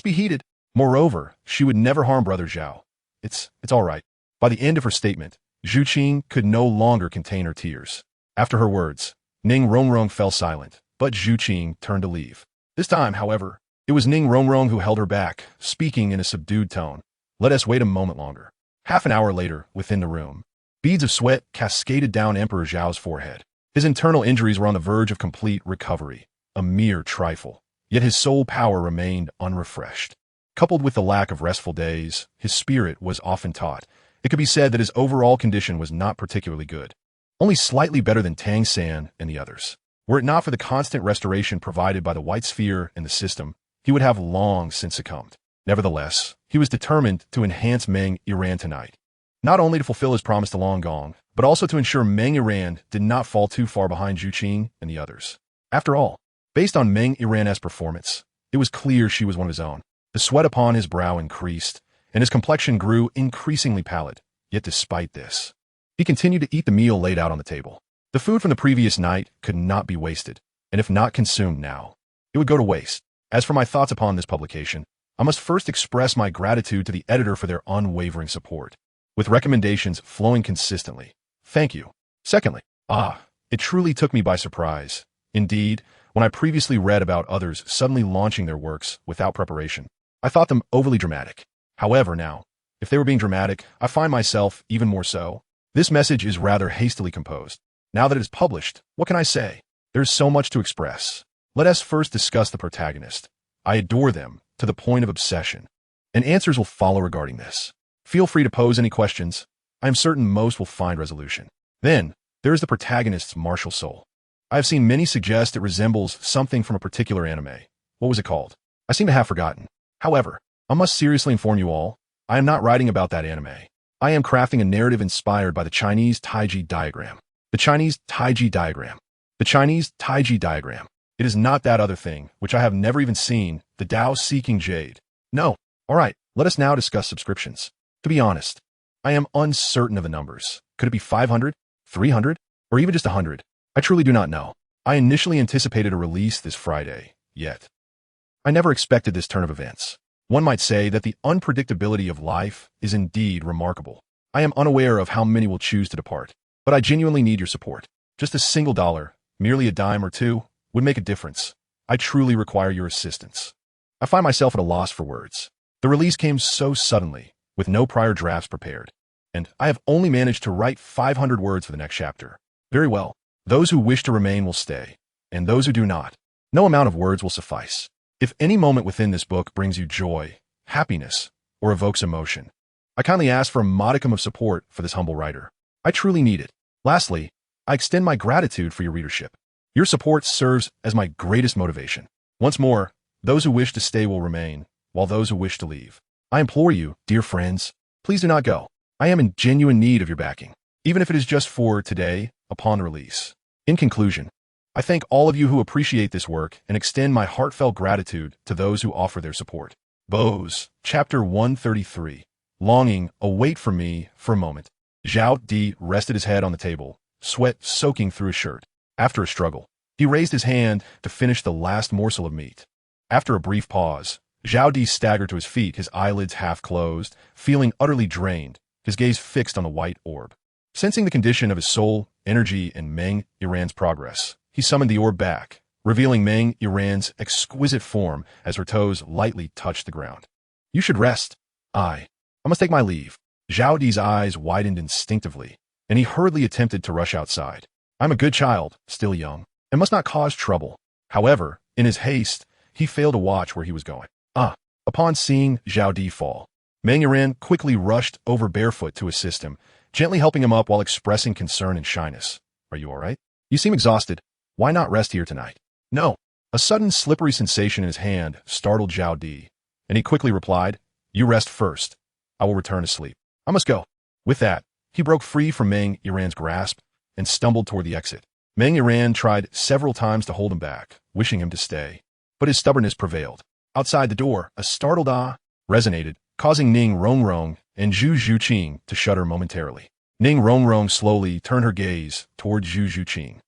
be heeded." Moreover, she would never harm Brother Zhao. It's all right. By the end of her statement, Zhu Qing could no longer contain her tears. After her words, Ning Rongrong fell silent, but Zhu Qing turned to leave. This time, however, it was Ning Rongrong who held her back, speaking in a subdued tone. "Let us wait a moment longer." Half an hour later, within the room, beads of sweat cascaded down Emperor Zhao's forehead. His internal injuries were on the verge of complete recovery, a mere trifle. Yet his soul power remained unrefreshed. Coupled with the lack of restful days, his spirit was often taut. It could be said that his overall condition was not particularly good, only slightly better than Tang San and the others. Were it not for the constant restoration provided by the white sphere and the system, he would have long since succumbed. Nevertheless, he was determined to enhance Meng Yiran tonight, not only to fulfill his promise to Long Gong, but also to ensure Meng Yiran did not fall too far behind Zhu Qing and the others. After all, based on Meng Yiran's performance, it was clear she was one of his own. The sweat upon his brow increased, and his complexion grew increasingly pallid. Yet despite this, he continued to eat the meal laid out on the table. The food from the previous night could not be wasted, and if not consumed now, it would go to waste. As for my thoughts upon this publication, I must first express my gratitude to the editor for their unwavering support, with recommendations flowing consistently. Thank you. Secondly, it truly took me by surprise. Indeed, when I previously read about others suddenly launching their works without preparation, I thought them overly dramatic. However, now, if they were being dramatic, I find myself even more so. This message is rather hastily composed. Now that it is published, what can I say? There's so much to express. Let us first discuss the protagonist. I adore them to the point of obsession, and answers will follow regarding this. Feel free to pose any questions. I am certain most will find resolution. Then, there is the protagonist's martial soul. I have seen many suggest it resembles something from a particular anime. What was it called? I seem to have forgotten. However, I must seriously inform you all, I am not writing about that anime. I am crafting a narrative inspired by the Chinese Taiji diagram. The Chinese Taiji diagram. The Chinese Taiji diagram. It is not that other thing, which I have never even seen, the Tao-seeking jade. No. All right, let us now discuss subscriptions. To be honest, I am uncertain of the numbers. Could it be 500, 300, or even just 100? I truly do not know. I initially anticipated a release this Friday, yet I never expected this turn of events. One might say that the unpredictability of life is indeed remarkable. I am unaware of how many will choose to depart, but I genuinely need your support. Just a single dollar, merely a dime or two, would make a difference. I truly require your assistance. I find myself at a loss for words. The release came so suddenly, with no prior drafts prepared, and I have only managed to write 500 words for the next chapter. Very well. Those who wish to remain will stay, and those who do not, no amount of words will suffice. If any moment within this book brings you joy, happiness, or evokes emotion, I kindly ask for a modicum of support for this humble writer. I truly need it. Lastly, I extend my gratitude for your readership. Your support serves as my greatest motivation. Once more, those who wish to stay will remain, while those who wish to leave. I implore you, dear friends, please do not go. I am in genuine need of your backing, even if it is just for today, upon release. In conclusion, I thank all of you who appreciate this work and extend my heartfelt gratitude to those who offer their support. Bose, Chapter 133. Longing, await for me for a moment. Zhao Di rested his head on the table, sweat soaking through his shirt. After a struggle, he raised his hand to finish the last morsel of meat. After a brief pause, Zhao Di staggered to his feet, his eyelids half closed, feeling utterly drained, his gaze fixed on the white orb. Sensing the condition of his soul, energy, and Meng Yiran's progress, he summoned the orb back, revealing Meng Yiran's exquisite form as her toes lightly touched the ground. You should rest. I must take my leave. Zhao Di's eyes widened instinctively, and he hurriedly attempted to rush outside. I'm a good child, still young, and must not cause trouble. However, in his haste, he failed to watch where he was going. Upon seeing Zhao Di fall, Meng Yiran quickly rushed over barefoot to assist him, gently helping him up while expressing concern and shyness. Are you all right? You seem exhausted. Why not rest here tonight? No. A sudden slippery sensation in his hand startled Zhao Di, and he quickly replied, You rest first. I will return to sleep. I must go. With that, he broke free from Meng Yiran's grasp and stumbled toward the exit. Meng Yiran tried several times to hold him back, wishing him to stay, but his stubbornness prevailed. Outside the door, a startled resonated, causing Ning Rongrong and Zhu Zhuqing to shudder momentarily. Ning Rongrong slowly turned her gaze toward Zhu Zhuqing,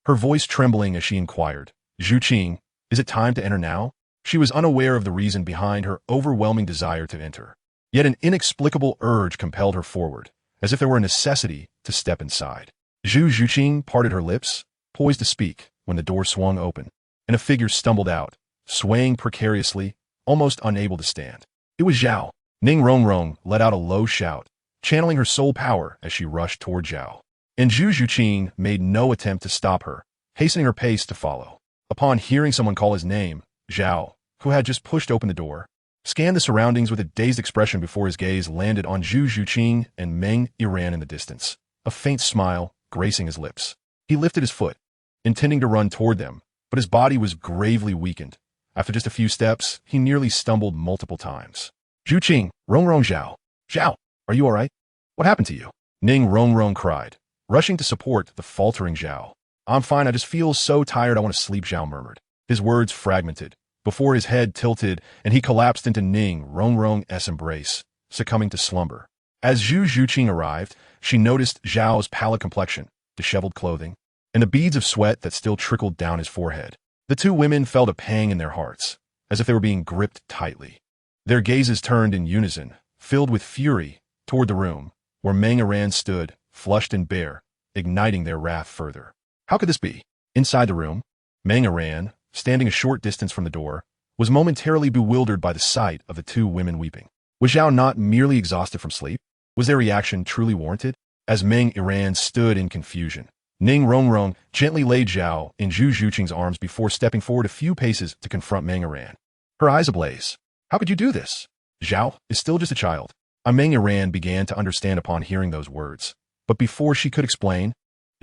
her voice trembling as she inquired, Zhuqing, is it time to enter now? She was unaware of the reason behind her overwhelming desire to enter. Yet an inexplicable urge compelled her forward, as if there were a necessity to step inside. Zhu Zhuqing parted her lips, poised to speak, when the door swung open, and a figure stumbled out, swaying precariously, almost unable to stand. It was Zhao. Ning Rongrong let out a low shout, channeling her soul power as she rushed toward Zhao. And Zhu Zhuqing made no attempt to stop her, hastening her pace to follow. Upon hearing someone call his name, Zhao, who had just pushed open the door, scanned the surroundings with a dazed expression before his gaze landed on Zhu Zhuqing and Meng Yiran in the distance, a faint smile gracing his lips. He lifted his foot, intending to run toward them, but his body was gravely weakened. After just a few steps, he nearly stumbled multiple times. Zhuqing, Rongrong Zhao. Zhao, are you all right? What happened to you? Ning Rongrong cried, rushing to support the faltering Zhao. I'm fine, I just feel so tired I want to sleep, Zhao murmured. His words fragmented, before his head tilted and he collapsed into Ning Rongrong's embrace, succumbing to slumber. As Zhu Zhuqing arrived, she noticed Zhao's pallid complexion, disheveled clothing, and the beads of sweat that still trickled down his forehead. The two women felt a pang in their hearts, as if they were being gripped tightly. Their gazes turned in unison, filled with fury, toward the room, where Meng Yiran stood, flushed and bare, igniting their wrath further. How could this be? Inside the room, Meng Yiran, standing a short distance from the door, was momentarily bewildered by the sight of the two women weeping. Was Zhao not merely exhausted from sleep? Was their reaction truly warranted? As Meng Yiran stood in confusion, Ning Rongrong gently laid Zhao in Zhu Zhuqing's arms before stepping forward a few paces to confront Meng Yiran. Her eyes ablaze. How could you do this? Zhao is still just a child. Meng Yiran began to understand upon hearing those words. But before she could explain,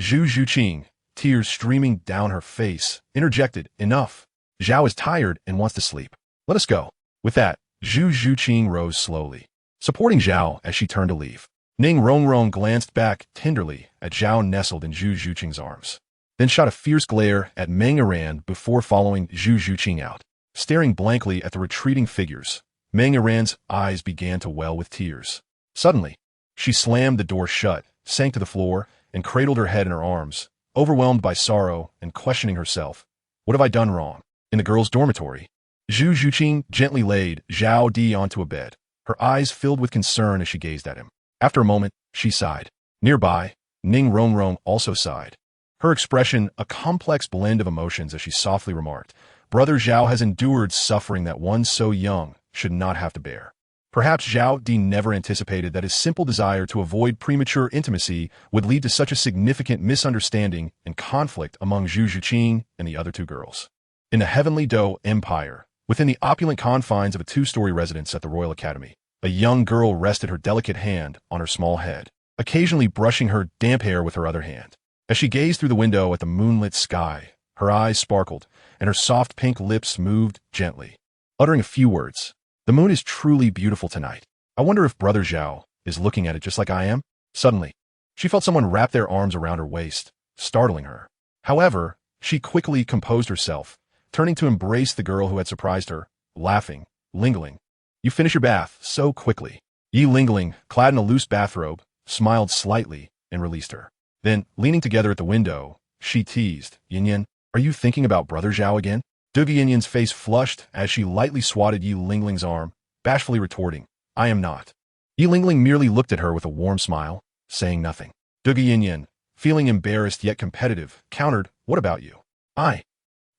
Zhu Zhuqing, tears streaming down her face, interjected, Enough. Zhao is tired and wants to sleep. Let us go. With that, Zhu Zhuqing rose slowly, supporting Zhao as she turned to leave. Ning Rongrong glanced back tenderly at Zhao nestled in Zhu Zhuqing's arms, then shot a fierce glare at Meng Yiran before following Zhu Zhuqing out. Staring blankly at the retreating figures, Meng Yiran's eyes began to well with tears. Suddenly, she slammed the door shut, sank to the floor, and cradled her head in her arms, overwhelmed by sorrow and questioning herself. What have I done wrong? In the girls' dormitory, Zhu Zhuqing gently laid Zhao Di onto a bed, her eyes filled with concern as she gazed at him. After a moment, she sighed. Nearby, Ning Rongrong also sighed, her expression a complex blend of emotions as she softly remarked, Brother Zhao has endured suffering that one so young should not have to bear. Perhaps Zhao Di never anticipated that his simple desire to avoid premature intimacy would lead to such a significant misunderstanding and conflict among Zhu Zhuqing and the other two girls. In the heavenly Dou Empire, within the opulent confines of a two-story residence at the Royal Academy, a young girl rested her delicate hand on her small head, occasionally brushing her damp hair with her other hand. As she gazed through the window at the moonlit sky, her eyes sparkled, and her soft pink lips moved gently, uttering a few words. The moon is truly beautiful tonight. I wonder if Brother Zhao is looking at it just like I am? Suddenly, she felt someone wrap their arms around her waist, startling her. However, she quickly composed herself, turning to embrace the girl who had surprised her, laughing. Lingling, you finish your bath so quickly. Yi Lingling, clad in a loose bathrobe, smiled slightly and released her. Then, leaning together at the window, she teased, Yin, are you thinking about Brother Zhao again? Dugi Yin's face flushed as she lightly swatted Yi Lingling's arm, bashfully retorting, I am not. Yi Lingling merely looked at her with a warm smile, saying nothing. Dugi Yin, feeling embarrassed yet competitive, countered, what about you?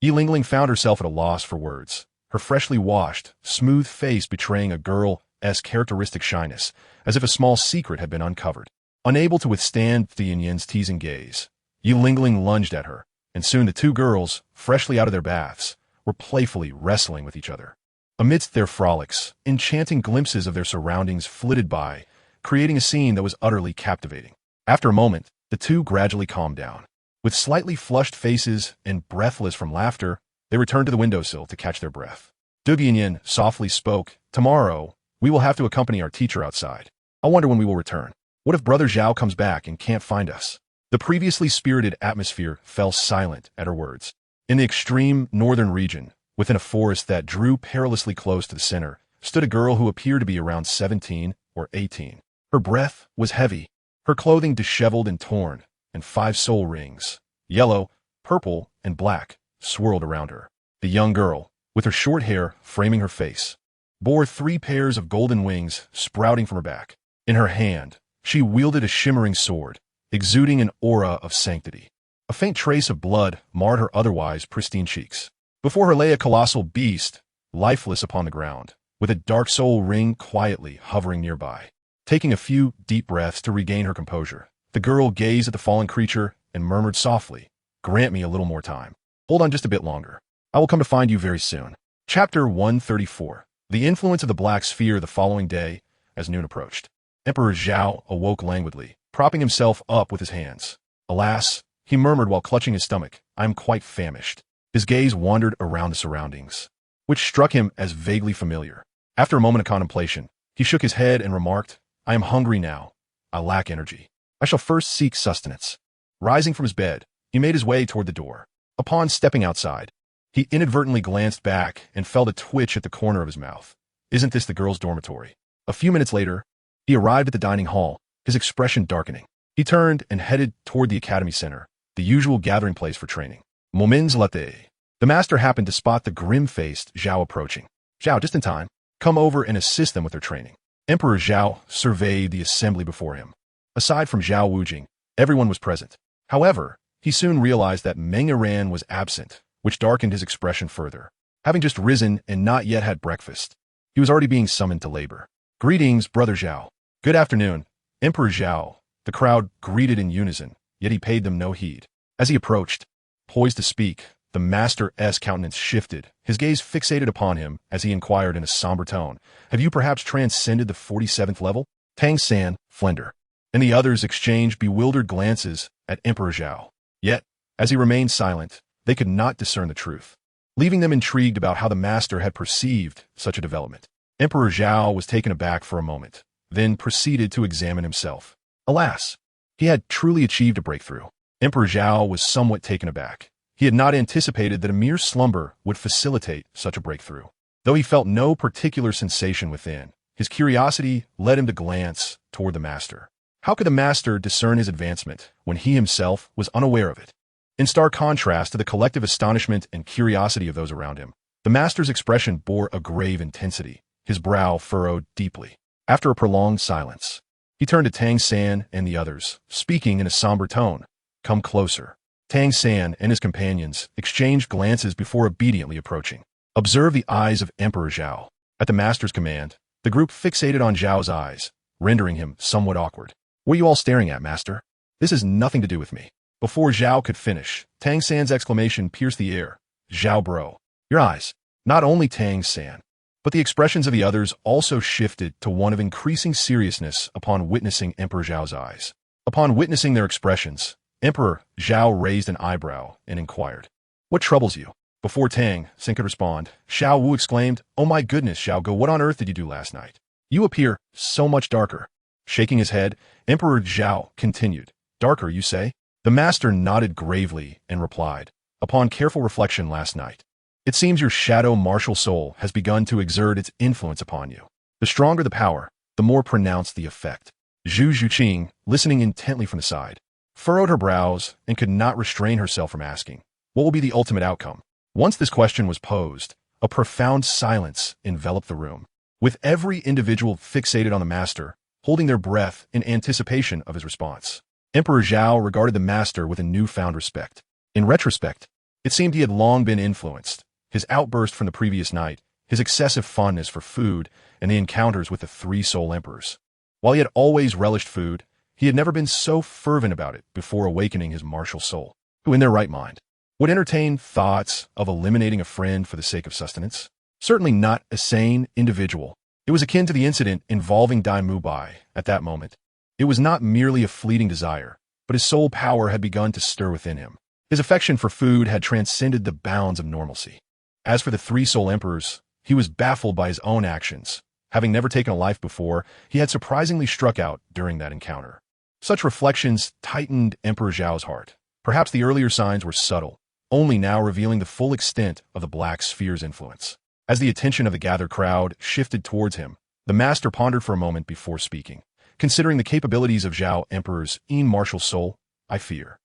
Yilingling found herself at a loss for words, her freshly washed, smooth face betraying a girl's characteristic shyness, as if a small secret had been uncovered. Unable to withstand Tianyan's teasing gaze, Yilingling lunged at her, and soon the two girls, freshly out of their baths, were playfully wrestling with each other. Amidst their frolics, enchanting glimpses of their surroundings flitted by, creating a scene that was utterly captivating. After a moment, the two gradually calmed down. With slightly flushed faces and breathless from laughter, they returned to the windowsill to catch their breath. Dugianyan softly spoke, "Tomorrow, we will have to accompany our teacher outside. I wonder when we will return. What if Brother Zhao comes back and can't find us?" The previously spirited atmosphere fell silent at her words. In the extreme northern region, within a forest that drew perilously close to the center, stood a girl who appeared to be around 17 or 18. Her breath was heavy, her clothing disheveled and torn, and 5 soul rings, yellow, purple, and black, swirled around her. The young girl, with her short hair framing her face, bore 3 pairs of golden wings sprouting from her back. In her hand, she wielded a shimmering sword, exuding an aura of sanctity. A faint trace of blood marred her otherwise pristine cheeks. Before her lay a colossal beast, lifeless upon the ground, with a dark soul ring quietly hovering nearby. Taking a few deep breaths to regain her composure, the girl gazed at the fallen creature and murmured softly, "Grant me a little more time. Hold on just a bit longer. I will come to find you very soon." Chapter 134. The influence of the Black Sphere the following day, as noon approached. Emperor Zhao awoke languidly, propping himself up with his hands. "Alas," he murmured while clutching his stomach, "I am quite famished." His gaze wandered around the surroundings, which struck him as vaguely familiar. After a moment of contemplation, he shook his head and remarked, "I am hungry now. I lack energy. I shall first seek sustenance." Rising from his bed, he made his way toward the door. Upon stepping outside, he inadvertently glanced back and felt a twitch at the corner of his mouth. Isn't this the girls' dormitory? A few minutes later, he arrived at the dining hall, his expression darkening. He turned and headed toward the academy center, the usual gathering place for training. Moments later, the master happened to spot the grim-faced Zhao approaching. "Zhao, just in time. Come over and assist them with their training." Emperor Zhao surveyed the assembly before him. Aside from Zhao Wujing, everyone was present. However, he soon realized that Meng Iran was absent, which darkened his expression further. Having just risen and not yet had breakfast, he was already being summoned to labor. "Greetings, Brother Zhao." "Good afternoon, Emperor Zhao." The crowd greeted in unison, yet he paid them no heed. As he approached, poised to speak, the master's countenance shifted, his gaze fixated upon him as he inquired in a somber tone, "Have you perhaps transcended the 47th level?" Tang San, Flender, and the others exchanged bewildered glances at Emperor Zhao. Yet, as he remained silent, they could not discern the truth, leaving them intrigued about how the master had perceived such a development. Emperor Zhao was taken aback for a moment, then proceeded to examine himself. Alas, he had truly achieved a breakthrough. Emperor Zhao was somewhat taken aback. He had not anticipated that a mere slumber would facilitate such a breakthrough. Though he felt no particular sensation within, his curiosity led him to glance toward the master. How could the master discern his advancement when he himself was unaware of it? In stark contrast to the collective astonishment and curiosity of those around him, the master's expression bore a grave intensity, his brow furrowed deeply. After a prolonged silence, he turned to Tang San and the others, speaking in a somber tone. "Come closer." Tang San and his companions exchanged glances before obediently approaching. Observe the eyes of Emperor Zhao. At the master's command, the group fixated on Zhao's eyes, rendering him somewhat awkward. "What are you all staring at, master? This has nothing to do with me." Before Zhao could finish, Tang San's exclamation pierced the air. "Zhao bro, your eyes." Not only Tang San, but the expressions of the others also shifted to one of increasing seriousness upon witnessing Emperor Zhao's eyes. Upon witnessing their expressions, Emperor Zhao raised an eyebrow and inquired, "What troubles you?" Before Tang San could respond, Xiao Wu exclaimed, "Oh my goodness, Xiao Go, what on earth did you do last night? You appear so much darker." Shaking his head, Emperor Zhao continued, "Darker, you say?" The master nodded gravely and replied, "Upon careful reflection last night, it seems your shadow martial soul has begun to exert its influence upon you. The stronger the power, the more pronounced the effect." Zhu Zhuqing, listening intently from the side, furrowed her brows and could not restrain herself from asking, "What will be the ultimate outcome?" Once this question was posed, a profound silence enveloped the room, with every individual fixated on the master, holding their breath in anticipation of his response. Emperor Zhao regarded the master with a newfound respect. In retrospect, It seemed he had long been influenced. His outburst from the previous night, his excessive fondness for food, and the encounters with the three soul emperors. While he had always relished food, he had never been so fervent about it before awakening his martial soul, who in their right mind would entertain thoughts of eliminating a friend for the sake of sustenance. Certainly not a sane individual. It was akin to the incident involving Dai Mubai at that moment. It was not merely a fleeting desire, but his soul power had begun to stir within him. His affection for food had transcended the bounds of normalcy. As for the three soul emperors, he was baffled by his own actions. Having never taken a life before, he had surprisingly struck out during that encounter. Such reflections tightened Emperor Zhao's heart. Perhaps the earlier signs were subtle, only now revealing the full extent of the Black Sphere's influence. As the attention of the gathered crowd shifted towards him, the master pondered for a moment before speaking. Considering the capabilities of Zhao Emperor's martial soul, I fear.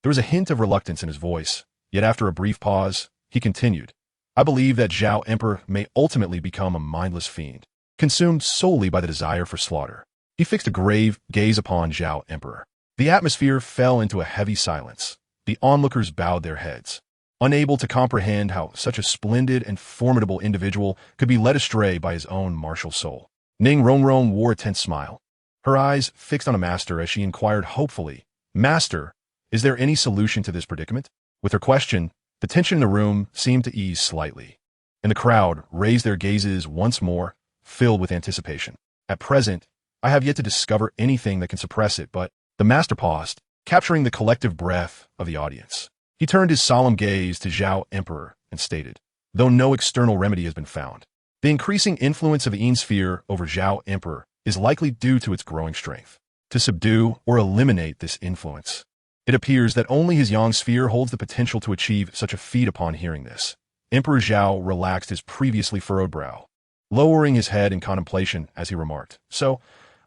There was a hint of reluctance in his voice, yet after a brief pause, he continued. I believe that Zhao Emperor may ultimately become a mindless fiend, consumed solely by the desire for slaughter. He fixed a grave gaze upon Zhao Emperor. The atmosphere fell into a heavy silence. The onlookers bowed their heads, unable to comprehend how such a splendid and formidable individual could be led astray by his own martial soul. Ning Rongrong wore a tense smile, her eyes fixed on a master as she inquired hopefully, Master, is there any solution to this predicament? With her question, the tension in the room seemed to ease slightly, and the crowd raised their gazes once more, filled with anticipation. At present, I have yet to discover anything that can suppress it, but the master paused, capturing the collective breath of the audience. He turned his solemn gaze to Zhao Emperor and stated, though no external remedy has been found, the increasing influence of the Yin sphere over Zhao Emperor is likely due to its growing strength. To subdue or eliminate this influence, it appears that only his Yang sphere holds the potential to achieve such a feat. Upon hearing this, Emperor Zhao relaxed his previously furrowed brow, lowering his head in contemplation as he remarked, so,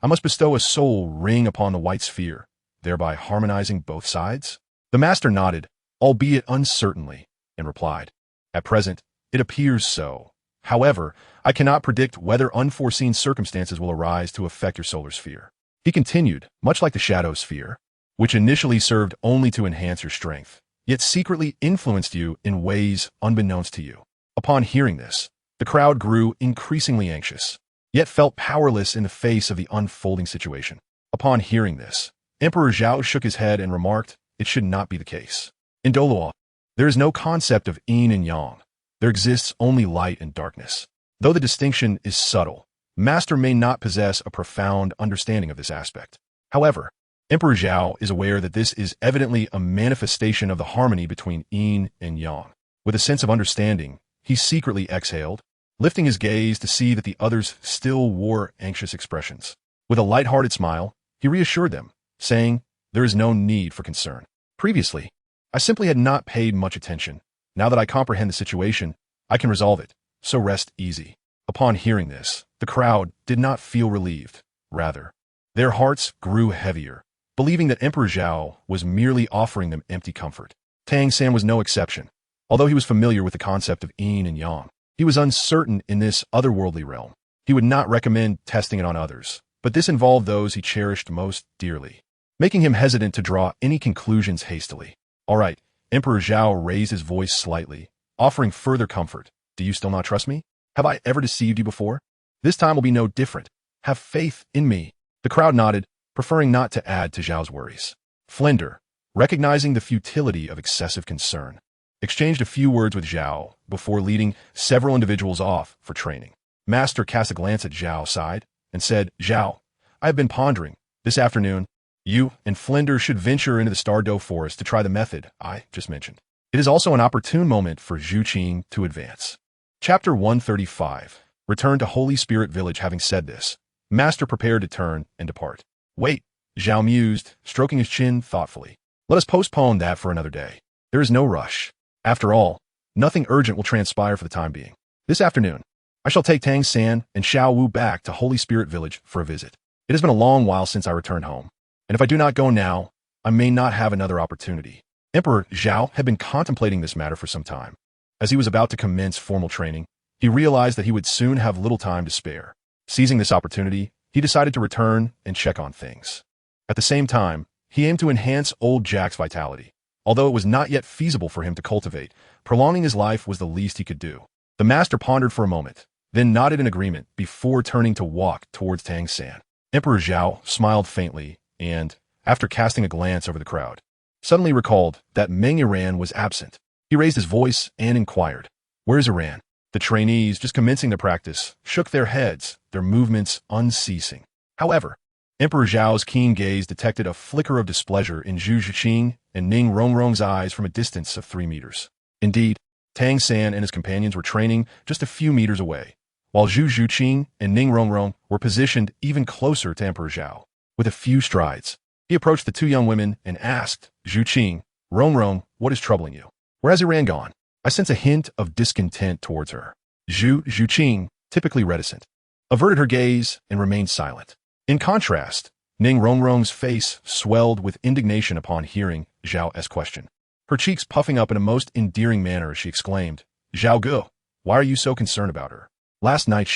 I must bestow a soul ring upon the white sphere, thereby harmonizing both sides? The master nodded, albeit uncertainly, and replied, At present, it appears so. However, I cannot predict whether unforeseen circumstances will arise to affect your solar sphere. He continued, much like the shadow sphere, which initially served only to enhance your strength, yet secretly influenced you in ways unbeknownst to you. Upon hearing this, the crowd grew increasingly anxious, yet felt powerless in the face of the unfolding situation. Upon hearing this, Emperor Zhao shook his head and remarked, it should not be the case. In Douluo, there is no concept of yin and yang. There exists only light and darkness. Though the distinction is subtle, Master may not possess a profound understanding of this aspect. However, Emperor Zhao is aware that this is evidently a manifestation of the harmony between yin and yang. With a sense of understanding, he secretly exhaled, lifting his gaze to see that the others still wore anxious expressions. With a light-hearted smile, he reassured them, saying, there is no need for concern. Previously, I simply had not paid much attention. Now that I comprehend the situation, I can resolve it, so rest easy. Upon hearing this, the crowd did not feel relieved. Rather, their hearts grew heavier, believing that Emperor Zhao was merely offering them empty comfort. Tang San was no exception. Although he was familiar with the concept of yin and yang, he was uncertain in this otherworldly realm. He would not recommend testing it on others, but this involved those he cherished most dearly, making him hesitant to draw any conclusions hastily. All right, Emperor Zhao raised his voice slightly, offering further comfort. Do you still not trust me? Have I ever deceived you before? This time will be no different. Have faith in me. The crowd nodded, preferring not to add to Zhao's worries. Flender, recognizing the futility of excessive concern, exchanged a few words with Zhao before leading several individuals off for training. Master cast a glance at Zhao's side and said, Zhao, I have been pondering. This afternoon, you and Flender should venture into the Stardow Forest to try the method I just mentioned. It is also an opportune moment for Zhu Qing to advance. Chapter 135. Return to Holy Spirit Village. Having said this, Master prepared to turn and depart. Wait, Zhao mused, stroking his chin thoughtfully. Let us postpone that for another day. There is no rush. After all, nothing urgent will transpire for the time being. This afternoon, I shall take Tang San and Xiao Wu back to Holy Spirit Village for a visit. It has been a long while since I returned home, and if I do not go now, I may not have another opportunity. Emperor Zhao had been contemplating this matter for some time. As he was about to commence formal training, he realized that he would soon have little time to spare. Seizing this opportunity, he decided to return and check on things. At the same time, he aimed to enhance old Jack's vitality. Although it was not yet feasible for him to cultivate, prolonging his life was the least he could do. The master pondered for a moment, then nodded in agreement before turning to walk towards Tang San. Emperor Zhao smiled faintly and, after casting a glance over the crowd, suddenly recalled that Meng Iran was absent. He raised his voice and inquired, "Where's Iran?" The trainees, just commencing their practice, shook their heads, their movements unceasing. However, Emperor Zhao's keen gaze detected a flicker of displeasure in Zhu Zhiqing and Ning Rongrong's eyes from a distance of 3 meters. Indeed, Tang San and his companions were training just a few meters away, while Zhu Zhiqing and Ning Rongrong were positioned even closer to Emperor Zhao. With a few strides, he approached the two young women and asked, "Zhiqing, Rongrong, what is troubling you? Where has Iran gone?" I sense a hint of discontent towards her. Zhiqing, typically reticent, averted her gaze and remained silent. In contrast, Ning Rongrong's face swelled with indignation upon hearing Zhao's question. Her cheeks puffing up in a most endearing manner as she exclaimed, "Zhao Ge, why are you so concerned about her? Last night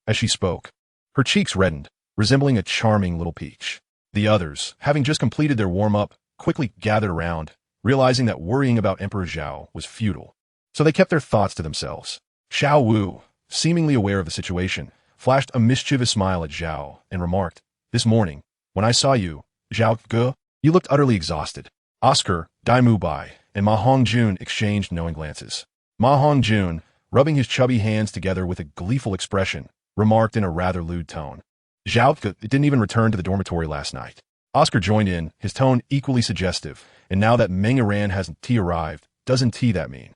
as she spoke, her cheeks reddened, resembling a charming little peach." The others, having just completed their warm-up, quickly gathered around, realizing that worrying about Emperor Zhao was futile. So they kept their thoughts to themselves. Xiao Wu, seemingly aware of the situation, flashed a mischievous smile at Zhao and remarked, "This morning, when I saw you, Zhao Ge, you looked utterly exhausted." Oscar, Dai Mubai, and Ma Hongjun exchanged knowing glances. Ma Hongjun, rubbing his chubby hands together with a gleeful expression, remarked in a rather lewd tone, "Zhao Ge didn't even return to the dormitory last night." Oscar joined in, his tone equally suggestive, "And now that Meng Iran hasn't arrived, doesn't that mean?"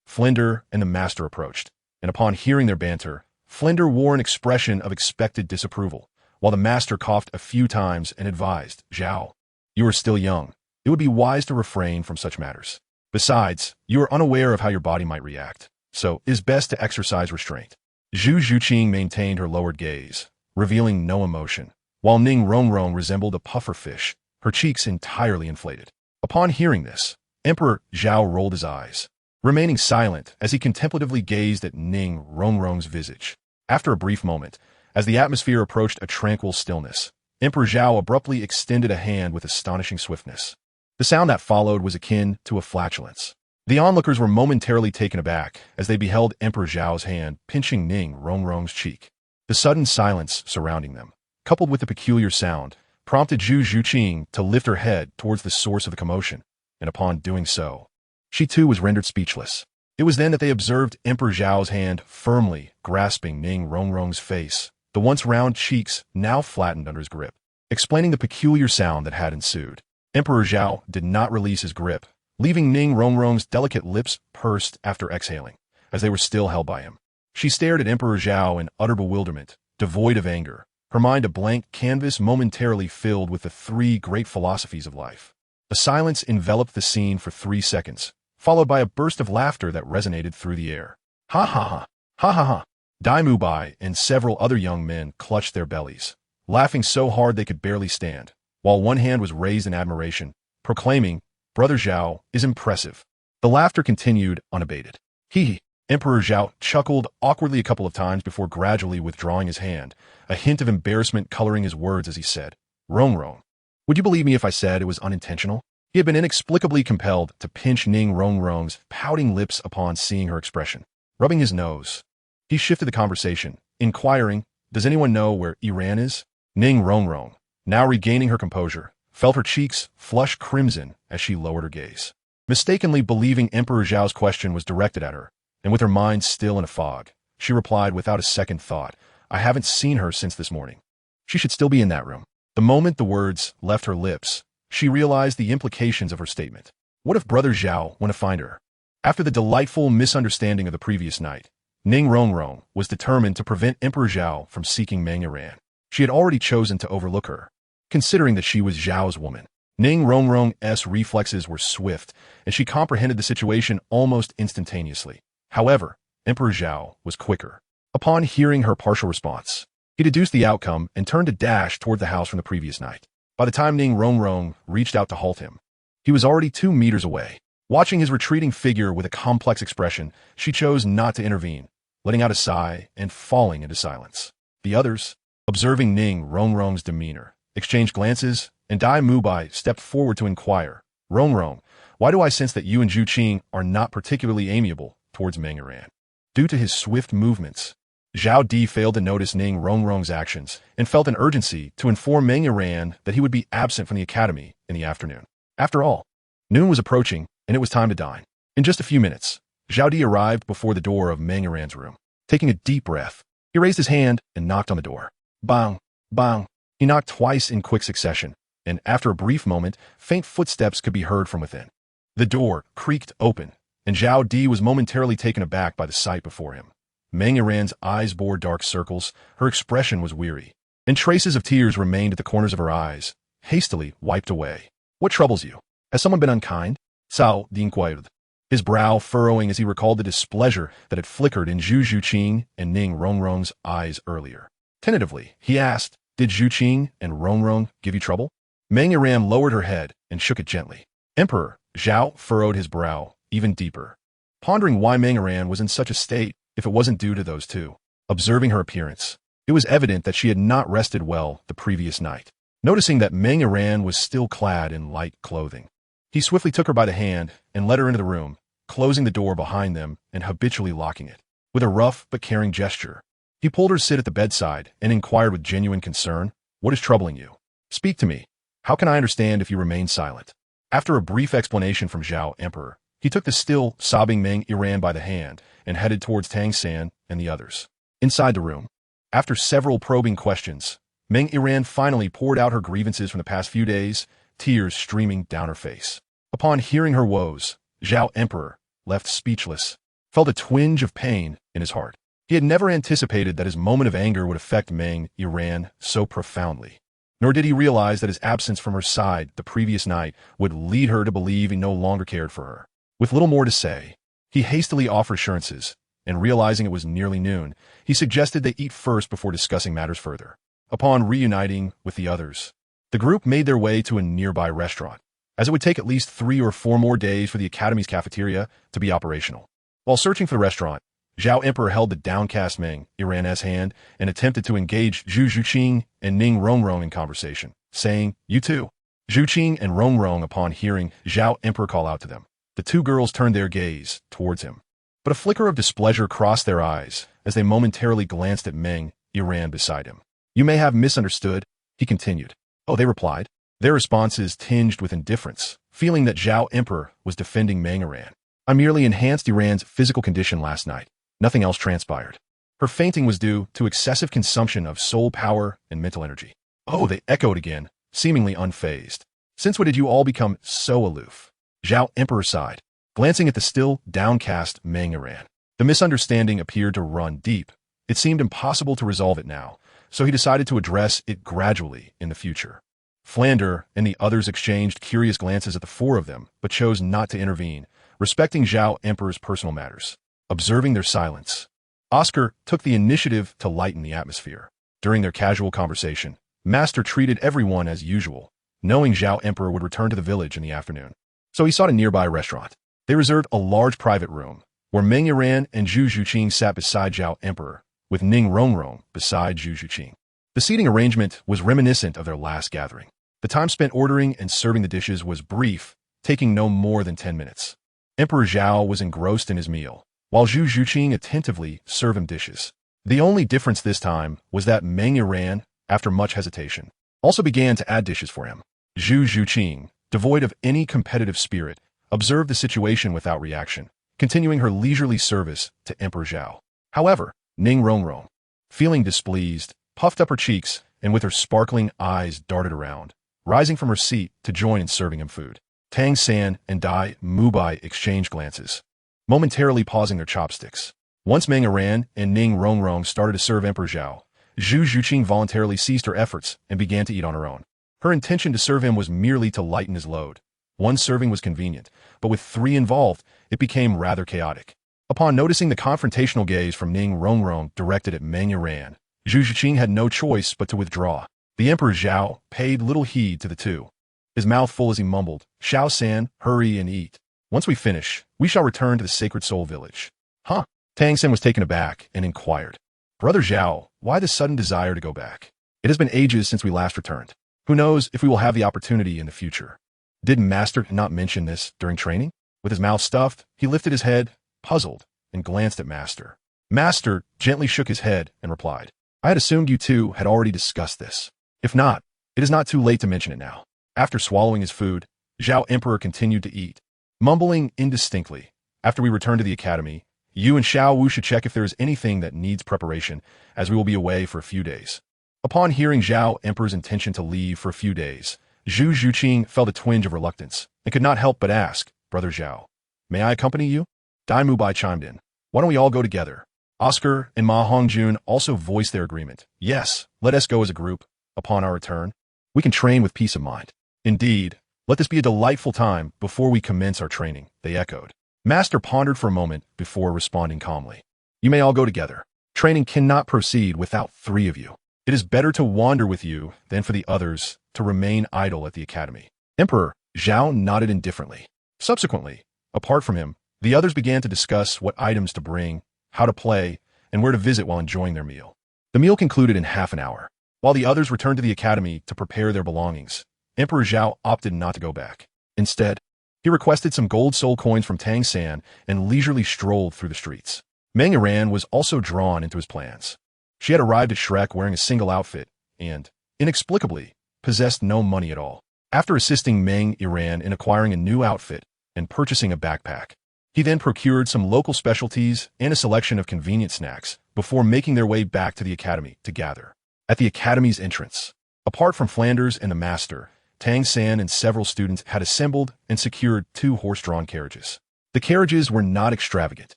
Flinder and the master approached, and upon hearing their banter, Flinder wore an expression of expected disapproval, while the master coughed a few times and advised, "Zhao, you are still young. It would be wise to refrain from such matters. Besides, you are unaware of how your body might react, so it is best to exercise restraint." Zhu Zhiqing maintained her lowered gaze, revealing no emotion, while Ning Rongrong resembled a puffer fish, her cheeks entirely inflated. Upon hearing this, Emperor Zhao rolled his eyes, remaining silent as he contemplatively gazed at Ning Rongrong's visage. After a brief moment, as the atmosphere approached a tranquil stillness, Emperor Zhao abruptly extended a hand with astonishing swiftness. The sound that followed was akin to a flatulence. The onlookers were momentarily taken aback as they beheld Emperor Zhao's hand pinching Ning Rongrong's cheek. The sudden silence surrounding them, coupled with the peculiar sound, prompted Zhu Zhiqing to lift her head towards the source of the commotion, and upon doing so, she too was rendered speechless. It was then that they observed Emperor Zhao's hand firmly grasping Ning Rongrong's face, the once round cheeks now flattened under his grip, explaining the peculiar sound that had ensued. Emperor Zhao did not release his grip, leaving Ning Rongrong's delicate lips pursed after exhaling, as they were still held by him. She stared at Emperor Zhao in utter bewilderment, devoid of anger, her mind a blank canvas momentarily filled with the 3 great philosophies of life. A silence enveloped the scene for 3 seconds, followed by a burst of laughter that resonated through the air. "Ha ha ha! Ha ha ha!" Dai Mubai and several other young men clutched their bellies, laughing so hard they could barely stand, while one hand was raised in admiration, proclaiming, "Brother Zhao is impressive." The laughter continued unabated. Hee. Emperor Zhao chuckled awkwardly a couple of times before gradually withdrawing his hand, a hint of embarrassment coloring his words as he said, "Rongrong, would you believe me if I said it was unintentional?" He had been inexplicably compelled to pinch Ning Rongrong's pouting lips upon seeing her expression. Rubbing his nose, he shifted the conversation, inquiring, "Does anyone know where Iran is?" Ning Rongrong, now regaining her composure, felt her cheeks flush crimson as she lowered her gaze. Mistakenly believing Emperor Zhao's question was directed at her, and with her mind still in a fog, she replied without a second thought, "I haven't seen her since this morning. She should still be in that room." The moment the words left her lips, she realized the implications of her statement. What if Brother Zhao went to find her? After the delightful misunderstanding of the previous night, Ning Rongrong was determined to prevent Emperor Zhao from seeking Meng Iran. She had already chosen to overlook her, considering that she was Zhao's woman. Ning Rongrong's reflexes were swift, and she comprehended the situation almost instantaneously. However, Emperor Zhao was quicker. Upon hearing her partial response, he deduced the outcome and turned to dash toward the house from the previous night. By the time Ning Rongrong reached out to halt him, he was already 2 meters away. Watching his retreating figure with a complex expression, she chose not to intervene, letting out a sigh and falling into silence. The others, observing Ning Rongrong's demeanor, exchanged glances, and Dai Mubai stepped forward to inquire, "Rongrong, Why do I sense that you and Zhu Qing are not particularly amiable towards Meng Yiran? Due to his swift movements, Zhao Di failed to notice Ning Rongrong's actions and felt an urgency to inform Meng Yiran that he would be absent from the academy in the afternoon. After all, noon was approaching and it was time to dine. In just a few minutes, Zhao Di arrived before the door of Meng Yiran's room. Taking a deep breath, he raised his hand and knocked on the door. Bang! Bang! He knocked twice in quick succession, and after a brief moment, faint footsteps could be heard from within. The door creaked open, and Zhao Di was momentarily taken aback by the sight before him. Meng Yiran's eyes bore dark circles, her expression was weary, and traces of tears remained at the corners of her eyes, hastily wiped away. What troubles you? Has someone been unkind? Zhao Di inquired, his brow furrowing as he recalled the displeasure that had flickered in Zhu Qing and Ning Rongrong's eyes earlier. Tentatively, he asked, did Zhu Qing and Rongrong give you trouble? Meng Yiran lowered her head and shook it gently. Emperor, Zhao furrowed his brow even deeper, pondering why Meng Yiran was in such a state if it wasn't due to those two. Observing her appearance, it was evident that she had not rested well the previous night. Noticing that Meng Yiran was still clad in light clothing, he swiftly took her by the hand and led her into the room, closing the door behind them and habitually locking it. With a rough but caring gesture, he pulled her to sit at the bedside and inquired with genuine concern, what is troubling you? Speak to me. How can I understand if you remain silent? After a brief explanation from Zhao Emperor, he took the still sobbing Meng Yiran by the hand and headed towards Tang San and the others. Inside the room, after several probing questions, Meng Yiran finally poured out her grievances from the past few days, tears streaming down her face. Upon hearing her woes, Zhao Emperor, left speechless, felt a twinge of pain in his heart. He had never anticipated that his moment of anger would affect Meng Yiran so profoundly. Nor did he realize that his absence from her side the previous night would lead her to believe he no longer cared for her. With little more to say, he hastily offered assurances, and realizing it was nearly noon, he suggested they eat first before discussing matters further. Upon reuniting with the others, the group made their way to a nearby restaurant, as it would take at least 3 or 4 more days for the Academy's cafeteria to be operational. While searching for the restaurant, Zhao Emperor held the downcast Meng Yiran's hand and attempted to engage Zhu Qing and Ning Rongrong in conversation, saying, you too. Zhu Qing and Rongrong, upon hearing Zhao Emperor call out to them, the two girls turned their gaze towards him. But a flicker of displeasure crossed their eyes as they momentarily glanced at Meng Yiran beside him. You may have misunderstood, he continued. Oh, they replied, their responses tinged with indifference, feeling that Zhao Emperor was defending Meng Yiran. I merely enhanced Yiran's physical condition last night. Nothing else transpired. Her fainting was due to excessive consumption of soul power and mental energy. Oh, they echoed again, seemingly unfazed. Since when did you all become so aloof? Zhao Emperor sighed, glancing at the still downcast Meng Yiran. The misunderstanding appeared to run deep. It seemed impossible to resolve it now, so he decided to address it gradually in the future. Flander and the others exchanged curious glances at the 4 of them, but chose not to intervene, respecting Zhao Emperor's personal matters. Observing their silence, Oscar took the initiative to lighten the atmosphere. During their casual conversation, Master treated everyone as usual, knowing Zhao Emperor would return to the village in the afternoon. So he sought a nearby restaurant. They reserved a large private room, where Meng Yiran and Zhu Qing sat beside Zhao Emperor, with Ning Rongrong beside Zhu Qing. The seating arrangement was reminiscent of their last gathering. The time spent ordering and serving the dishes was brief, taking no more than 10 minutes. Emperor Zhao was engrossed in his meal, while Zhu Qing attentively served him dishes. The only difference this time was that Meng Yiran, after much hesitation, also began to add dishes for him. Zhu Qing, devoid of any competitive spirit, observed the situation without reaction, continuing her leisurely service to Emperor Zhao. However, Ning Rongrong, feeling displeased, puffed up her cheeks and with her sparkling eyes darted around, rising from her seat to join in serving him food. Tang San and Dai Mubai exchanged glances, momentarily pausing their chopsticks. Once Meng Yiran and Ning Rongrong started to serve Emperor Zhao, Zhu Qing voluntarily ceased her efforts and began to eat on her own. Her intention to serve him was merely to lighten his load. One serving was convenient, but with 3 involved, it became rather chaotic. Upon noticing the confrontational gaze from Ning Rongrong directed at Meng Yiran, Zhu Qing had no choice but to withdraw. The Emperor Zhao paid little heed to the two, his mouth full as he mumbled, Xiao San, hurry and eat. Once we finish, we shall return to the Sacred Soul Village. Huh? Tang San was taken aback and inquired, Brother Zhao, why the sudden desire to go back? It has been ages since we last returned. Who knows if we will have the opportunity in the future? Did Master not mention this during training? With his mouth stuffed, he lifted his head, puzzled, and glanced at Master. Master gently shook his head and replied, I had assumed you two had already discussed this. If not, it is not too late to mention it now. After swallowing his food, Zhao Emperor continued to eat, mumbling indistinctly. After we return to the academy, you and Xiao Wu should check if there is anything that needs preparation, as we will be away for a few days. Upon hearing Zhao Emperor's intention to leave for a few days, Zhu Zhuqing felt a twinge of reluctance and could not help but ask, Brother Zhao, may I accompany you? Dai Mubai chimed in. Why don't we all go together? Oscar and Ma Hongjun also voiced their agreement. Yes, let us go as a group. Upon our return, we can train with peace of mind. Indeed, let this be a delightful time before we commence our training, they echoed. Master pondered for a moment before responding calmly. You may all go together. Training cannot proceed without three of you. It is better to wander with you than for the others to remain idle at the academy. Emperor Zhao nodded indifferently. Subsequently, apart from him, the others began to discuss what items to bring, how to play, and where to visit while enjoying their meal. The meal concluded in half an hour. While the others returned to the academy to prepare their belongings, Emperor Zhao opted not to go back. Instead, he requested some gold soul coins from Tang San and leisurely strolled through the streets. Meng Iran was also drawn into his plans. She had arrived at Shrek wearing a single outfit and, inexplicably, possessed no money at all. After assisting Meng Iran in acquiring a new outfit and purchasing a backpack, he then procured some local specialties and a selection of convenient snacks before making their way back to the academy to gather. At the academy's entrance, apart from Flanders and the master, Tang San and several students had assembled and secured 2 horse-drawn carriages. The carriages were not extravagant.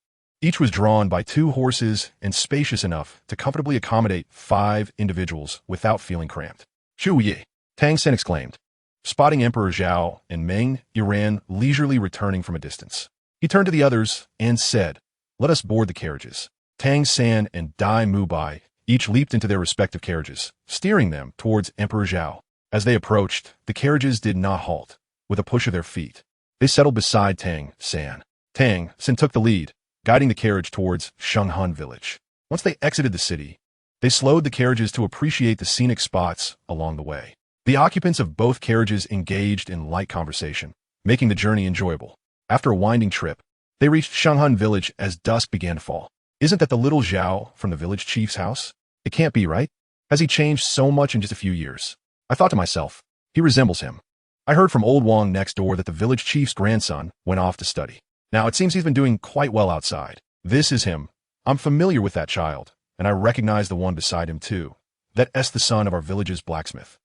Each was drawn by 2 horses and spacious enough to comfortably accommodate 5 individuals without feeling cramped. Shu Yi, Tang San exclaimed, spotting Emperor Zhao and Meng Iran leisurely returning from a distance. He turned to the others and said, let us board the carriages. Tang San and Dai Mubai each leaped into their respective carriages, steering them towards Emperor Zhao. As they approached, the carriages did not halt. With a push of their feet, they settled beside Tang San. Tang San took the lead, guiding the carriage towards Shenghan village. Once they exited the city, they slowed the carriages to appreciate the scenic spots along the way. The occupants of both carriages engaged in light conversation, making the journey enjoyable. After a winding trip, they reached Shenghan village as dusk began to fall. Isn't that the little Zhao from the village chief's house? It can't be, right? Has he changed so much in just a few years? I thought to myself, he resembles him. I heard from old Wang next door that the village chief's grandson went off to study. Now it seems he's been doing quite well outside. This is him. I'm familiar with that child, and I recognize the one beside him too. That's the son of our village's blacksmith.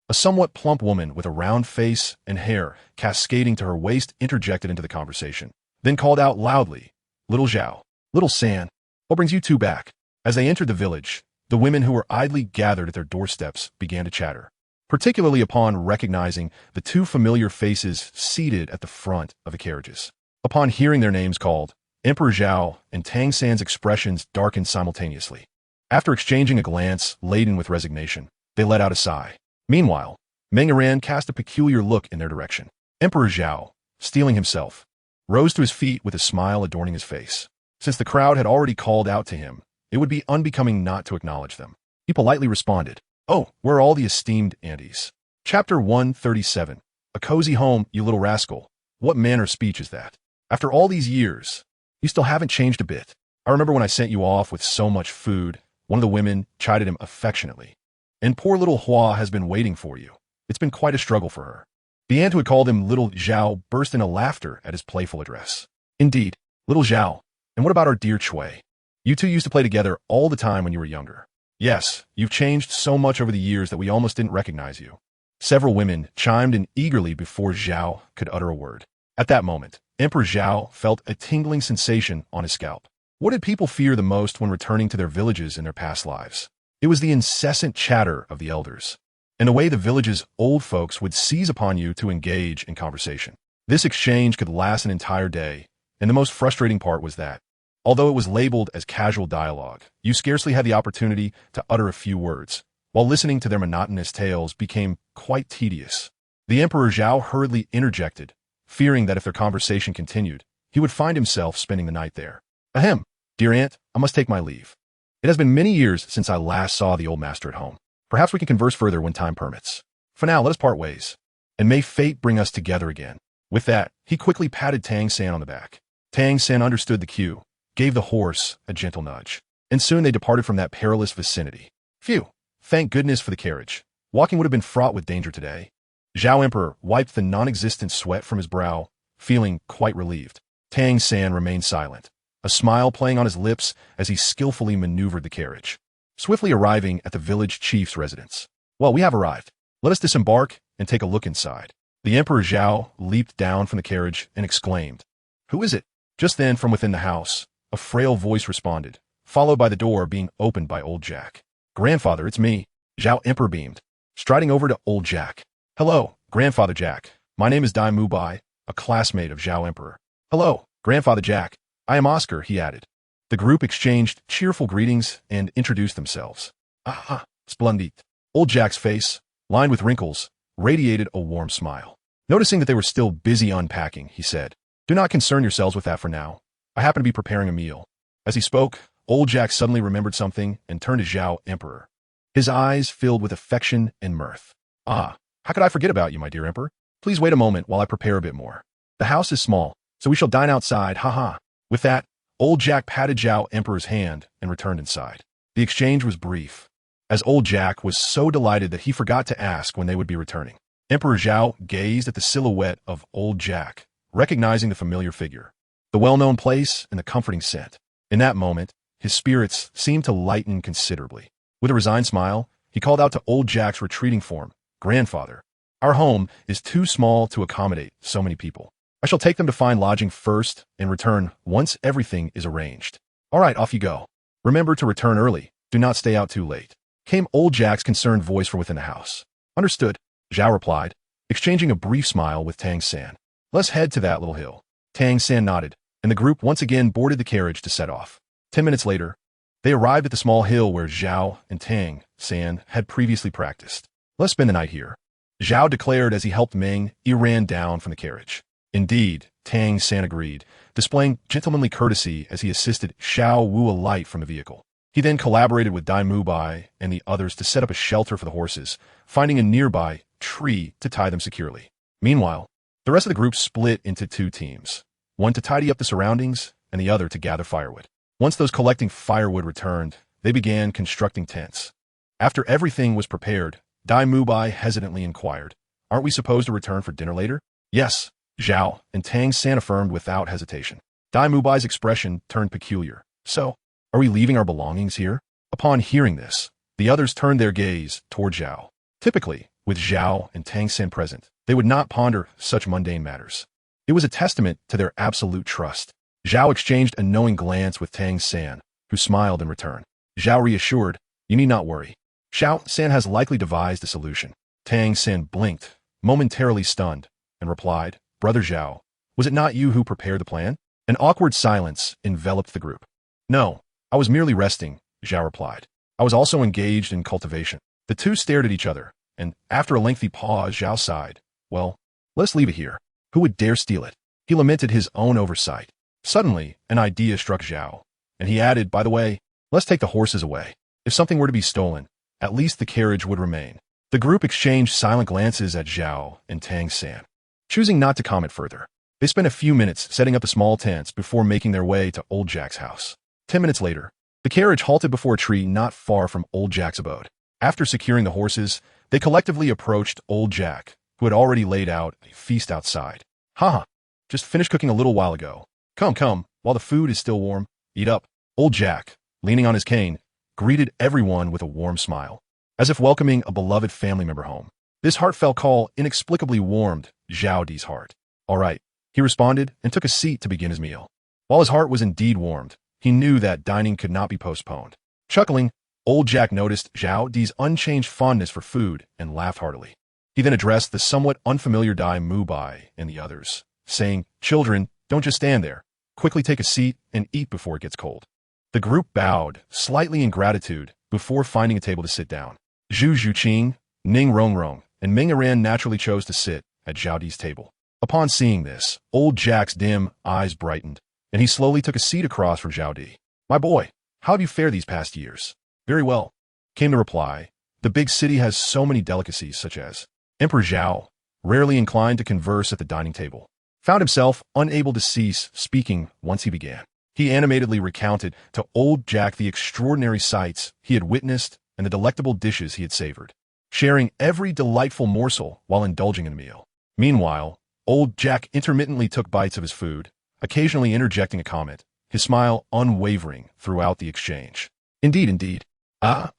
A somewhat plump woman with a round face and hair cascading to her waist interjected into the conversation, then called out loudly, Little Zhao, Little San, what brings you two back? As they entered the village, the women who were idly gathered at their doorsteps began to chatter, particularly upon recognizing the 2 familiar faces seated at the front of the carriages. Upon hearing their names called, Emperor Zhao and Tang San's expressions darkened simultaneously. After exchanging a glance laden with resignation, they let out a sigh. Meanwhile, Meng Iran cast a peculiar look in their direction. Emperor Zhao, steeling himself, rose to his feet with a smile adorning his face. Since the crowd had already called out to him, it would be unbecoming not to acknowledge them. He politely responded, Oh, where are all the esteemed aunties? Chapter 137. A cozy home, you little rascal. What manner of speech is that? After all these years, you still haven't changed a bit. I remember when I sent you off with so much food, one of the women chided him affectionately. And poor little Hua has been waiting for you. It's been quite a struggle for her. The aunt who had called him Little Zhao burst into laughter at his playful address. Indeed, Little Zhao. And what about our dear Chui? You two used to play together all the time when you were younger. Yes, you've changed so much over the years that we almost didn't recognize you. Several women chimed in eagerly before Zhao could utter a word. At that moment, Emperor Zhao felt a tingling sensation on his scalp. What did people fear the most when returning to their villages in their past lives? It was the incessant chatter of the elders, and the way the village's old folks would seize upon you to engage in conversation. This exchange could last an entire day, and the most frustrating part was that, although it was labeled as casual dialogue, you scarcely had the opportunity to utter a few words, while listening to their monotonous tales became quite tedious. The Emperor Zhao hurriedly interjected, fearing that if their conversation continued, he would find himself spending the night there. Ahem, dear aunt, I must take my leave. It has been many years since I last saw the old master at home. Perhaps we can converse further when time permits. For now, let us part ways. and may fate bring us together again. With that, he quickly patted Tang San on the back. Tang San understood the cue, gave the horse a gentle nudge, and soon they departed from that perilous vicinity. Phew! Thank goodness for the carriage. Walking would have been fraught with danger today. Zhao Emperor wiped the non-existent sweat from his brow, feeling quite relieved. Tang San remained silent, a smile playing on his lips as he skillfully maneuvered the carriage, swiftly arriving at the village chief's residence. Well, we have arrived. Let us disembark and take a look inside. The Emperor Zhao leaped down from the carriage and exclaimed, "Who is it?" Just then, from within the house, a frail voice responded, followed by the door being opened by old Jack. "Grandfather, it's me." Zhao Emperor beamed, striding over to old Jack. "Hello, Grandfather Jack. My name is Dai Mubai, a classmate of Zhao Emperor." "Hello, Grandfather Jack. I am Oscar," he added. The group exchanged cheerful greetings and introduced themselves. "Ah, splendid." Old Jack's face, lined with wrinkles, radiated a warm smile. Noticing that they were still busy unpacking, he said, "Do not concern yourselves with that for now. I happen to be preparing a meal." As he spoke, old Jack suddenly remembered something and turned to Zhao Emperor. His eyes filled with affection and mirth. "Ah, how could I forget about you, my dear Emperor? Please wait a moment while I prepare a bit more. The house is small, so we shall dine outside, haha." With that, old Jack patted Zhao Emperor's hand and returned inside. The exchange was brief, as old Jack was so delighted that he forgot to ask when they would be returning. Emperor Zhao gazed at the silhouette of old Jack, recognizing the familiar figure, the well-known place, and the comforting scent. In that moment, his spirits seemed to lighten considerably. With a resigned smile, he called out to old Jack's retreating form, "Grandfather, our home is too small to accommodate so many people. I shall take them to find lodging first and return once everything is arranged." "All right, off you go. Remember to return early. Do not stay out too late," came old Jack's concerned voice from within the house. "Understood," Zhao replied, exchanging a brief smile with Tang San. "Let's head to that little hill." Tang San nodded, and the group once again boarded the carriage to set off. 10 minutes later, they arrived at the small hill where Zhao and Tang San had previously practiced. "Let's spend the night here," Zhao declared as he helped Ming ran down from the carriage. Indeed, Tang San agreed, displaying gentlemanly courtesy as he assisted Xiao Wu alight from the vehicle. He then collaborated with Dai Mubai and the others to set up a shelter for the horses, finding a nearby tree to tie them securely. Meanwhile, the rest of the group split into two teams, one to tidy up the surroundings and the other to gather firewood. Once those collecting firewood returned, they began constructing tents. After everything was prepared, Dai Mubai hesitantly inquired, "Aren't we supposed to return for dinner later?" "Yes," Zhao and Tang San affirmed without hesitation. Dai Mubai's expression turned peculiar. "So, are we leaving our belongings here?" Upon hearing this, the others turned their gaze toward Zhao. Typically, with Zhao and Tang San present, they would not ponder such mundane matters. It was a testament to their absolute trust. Zhao exchanged a knowing glance with Tang San, who smiled in return. Zhao reassured, "You need not worry. Xiao San has likely devised a solution." Tang San blinked, momentarily stunned, and replied, "Brother Zhao, was it not you who prepared the plan?" An awkward silence enveloped the group. "No, I was merely resting," Zhao replied. "I was also engaged in cultivation." The two stared at each other, and after a lengthy pause, Zhao sighed. "Well, let's leave it here. Who would dare steal it?" He lamented his own oversight. Suddenly, an idea struck Zhao, and he added, "By the way, let's take the horses away. If something were to be stolen, at least the carriage would remain." The group exchanged silent glances at Zhao and Tang San. Choosing not to comment further, they spent a few minutes setting up the small tents before making their way to old Jack's house. 10 minutes later, the carriage halted before a tree not far from old Jack's abode. After securing the horses, they collectively approached old Jack, who had already laid out a feast outside. "Haha, just finished cooking a little while ago. Come, while the food is still warm, eat up." Old Jack, leaning on his cane, greeted everyone with a warm smile, as if welcoming a beloved family member home. This heartfelt call inexplicably warmed Zhao Di's heart. "All right," he responded and took a seat to begin his meal. While his heart was indeed warmed, he knew that dining could not be postponed. Chuckling, old Jack noticed Zhao Di's unchanged fondness for food and laughed heartily. He then addressed the somewhat unfamiliar Dai Mubai and the others, saying, "Children, don't just stand there. Quickly take a seat and eat before it gets cold." The group bowed, slightly in gratitude, before finding a table to sit down. Zhu Zhuqing, Ning Rongrong, and Ming Aran naturally chose to sit at Zhao Di's table. Upon seeing this, old Jack's dim eyes brightened, and he slowly took a seat across from Zhao Di. "My boy, how have you fared these past years?" "Very well," came the reply. "The big city has so many delicacies such as..." Emperor Zhao, rarely inclined to converse at the dining table, found himself unable to cease speaking once he began. He animatedly recounted to old Jack the extraordinary sights he had witnessed and the delectable dishes he had savored, sharing every delightful morsel while indulging in a meal. Meanwhile, old Jack intermittently took bites of his food, occasionally interjecting a comment, his smile unwavering throughout the exchange. Indeed, indeed. By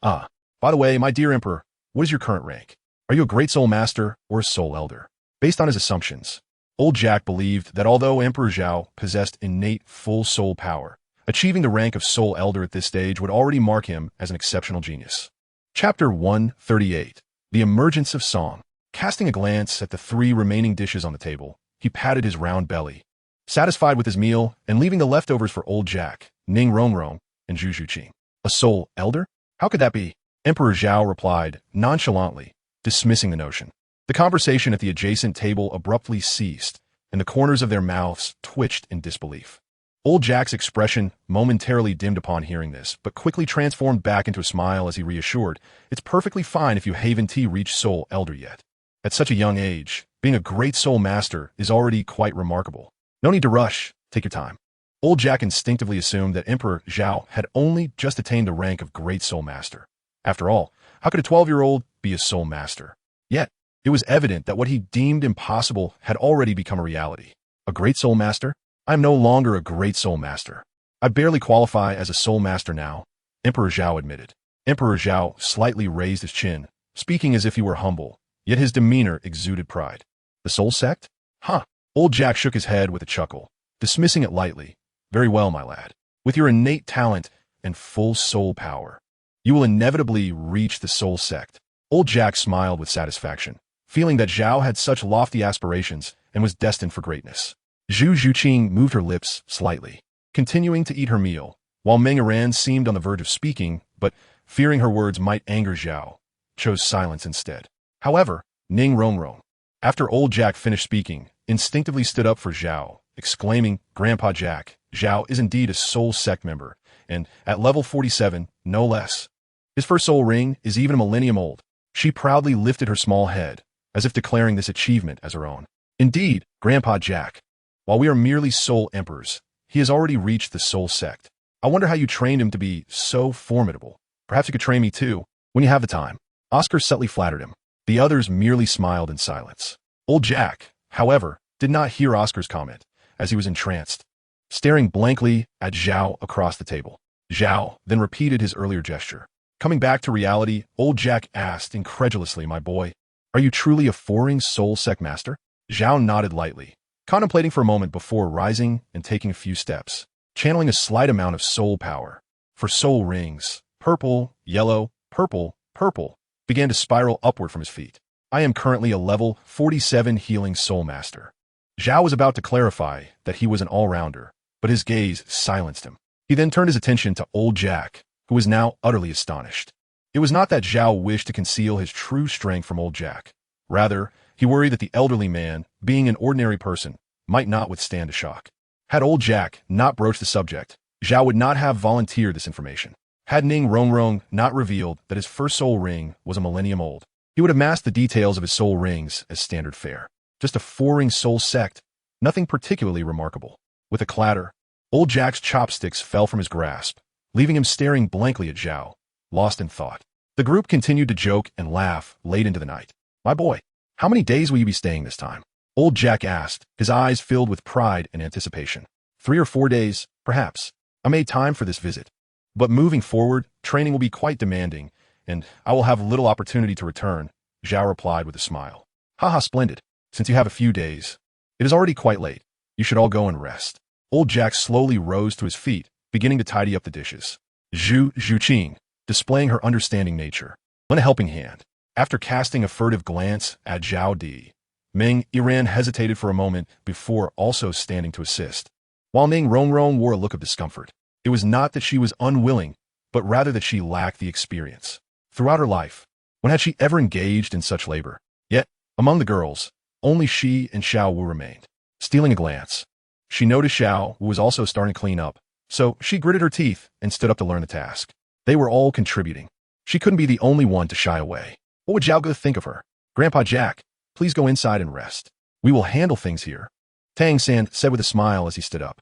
the way, my dear Emperor, what is your current rank? Are you a great soul master or a soul elder? Based on his assumptions, old Jack believed that although Emperor Zhao possessed innate full soul power, achieving the rank of soul elder at this stage would already mark him as an exceptional genius. Chapter 138. The Emergence of Song. Casting a glance at the 3 remaining dishes on the table, he patted his round belly, satisfied with his meal and leaving the leftovers for old Jack, Ning Rongrong, and Zhu Zhuqing. A soul elder? How could that be? Emperor Zhao replied, nonchalantly, dismissing the notion. The conversation at the adjacent table abruptly ceased, and the corners of their mouths twitched in disbelief. Old Jack's expression momentarily dimmed upon hearing this, but quickly transformed back into a smile as he reassured, it's perfectly fine if you haven't reached soul elder yet. At such a young age, being a great soul master is already quite remarkable. No need to rush, take your time. Old Jack instinctively assumed that Emperor Zhao had only just attained the rank of great soul master. After all, how could a 12-year-old be a soul master? Yet, it was evident that what he deemed impossible had already become a reality. A great soul master? I am no longer a great soul master. I barely qualify as a soul master now, Emperor Zhao admitted. Emperor Zhao slightly raised his chin, speaking as if he were humble, yet his demeanor exuded pride. The soul sect? Huh. Old Jack shook his head with a chuckle, dismissing it lightly. Very well, my lad. With your innate talent and full soul power, you will inevitably reach the soul sect. Old Jack smiled with satisfaction, feeling that Zhao had such lofty aspirations and was destined for greatness. Zhu Zhuqing moved her lips slightly, continuing to eat her meal, while Meng Yiran seemed on the verge of speaking, but, fearing her words might anger Zhao, chose silence instead. However, Ning Rongrong, after old Jack finished speaking, instinctively stood up for Zhao, exclaiming, Grandpa Jack, Zhao is indeed a soul sect member, and, at level 47, no less. His first soul ring is even a millennium old. She proudly lifted her small head, as if declaring this achievement as her own. Indeed, Grandpa Jack. While we are merely soul emperors, he has already reached the soul sect. I wonder how you trained him to be so formidable. Perhaps you could train me too, when you have the time. Oscar subtly flattered him. The others merely smiled in silence. Old Jack, however, did not hear Oscar's comment, as he was entranced, staring blankly at Zhao across the table. Zhao then repeated his earlier gesture. Coming back to reality, old Jack asked incredulously, my boy, are you truly a four-ring soul sect master? Zhao nodded lightly, contemplating for a moment before rising and taking a few steps, channeling a slight amount of soul power. For soul rings, purple, yellow, purple, began to spiral upward from his feet. I am currently a level 47 healing soul master. Zhao was about to clarify that he was an all-rounder, but his gaze silenced him. He then turned his attention to old Jack, who was now utterly astonished. It was not that Zhao wished to conceal his true strength from old Jack. Rather, he worried that the elderly man, being an ordinary person, might not withstand a shock. Had old Jack not broached the subject, Zhao would not have volunteered this information. Had Ning Rongrong not revealed that his first soul ring was a millennium old, he would have masked the details of his soul rings as standard fare. Just a four-ring soul sect, nothing particularly remarkable. With a clatter, old Jack's chopsticks fell from his grasp, leaving him staring blankly at Zhao, lost in thought. The group continued to joke and laugh late into the night. My boy, how many days will you be staying this time? Old Jack asked, his eyes filled with pride and anticipation. 3 or 4 days, perhaps. I made time for this visit. But moving forward, training will be quite demanding, and I will have little opportunity to return, Zhao replied with a smile. Haha, splendid. Since you have a few days. It is already quite late. You should all go and rest. Old Jack slowly rose to his feet, beginning to tidy up the dishes. Zhu Zhuqing, displaying her understanding nature, lent a helping hand. After casting a furtive glance at Zhao Di, Meng Yiran hesitated for a moment before also standing to assist. While Ning Rongrong wore a look of discomfort, it was not that she was unwilling, but rather that she lacked the experience. Throughout her life, when had she ever engaged in such labor? Yet, among the girls, only she and Xiao Wu remained. Stealing a glance, she noticed Xiao Wu was also starting to clean up, so she gritted her teeth and stood up to learn the task. They were all contributing. She couldn't be the only one to shy away. What would Zhao Ge think of her? Grandpa Jack, Please go inside and rest. We will handle things here. Tang San said with a smile as he stood up.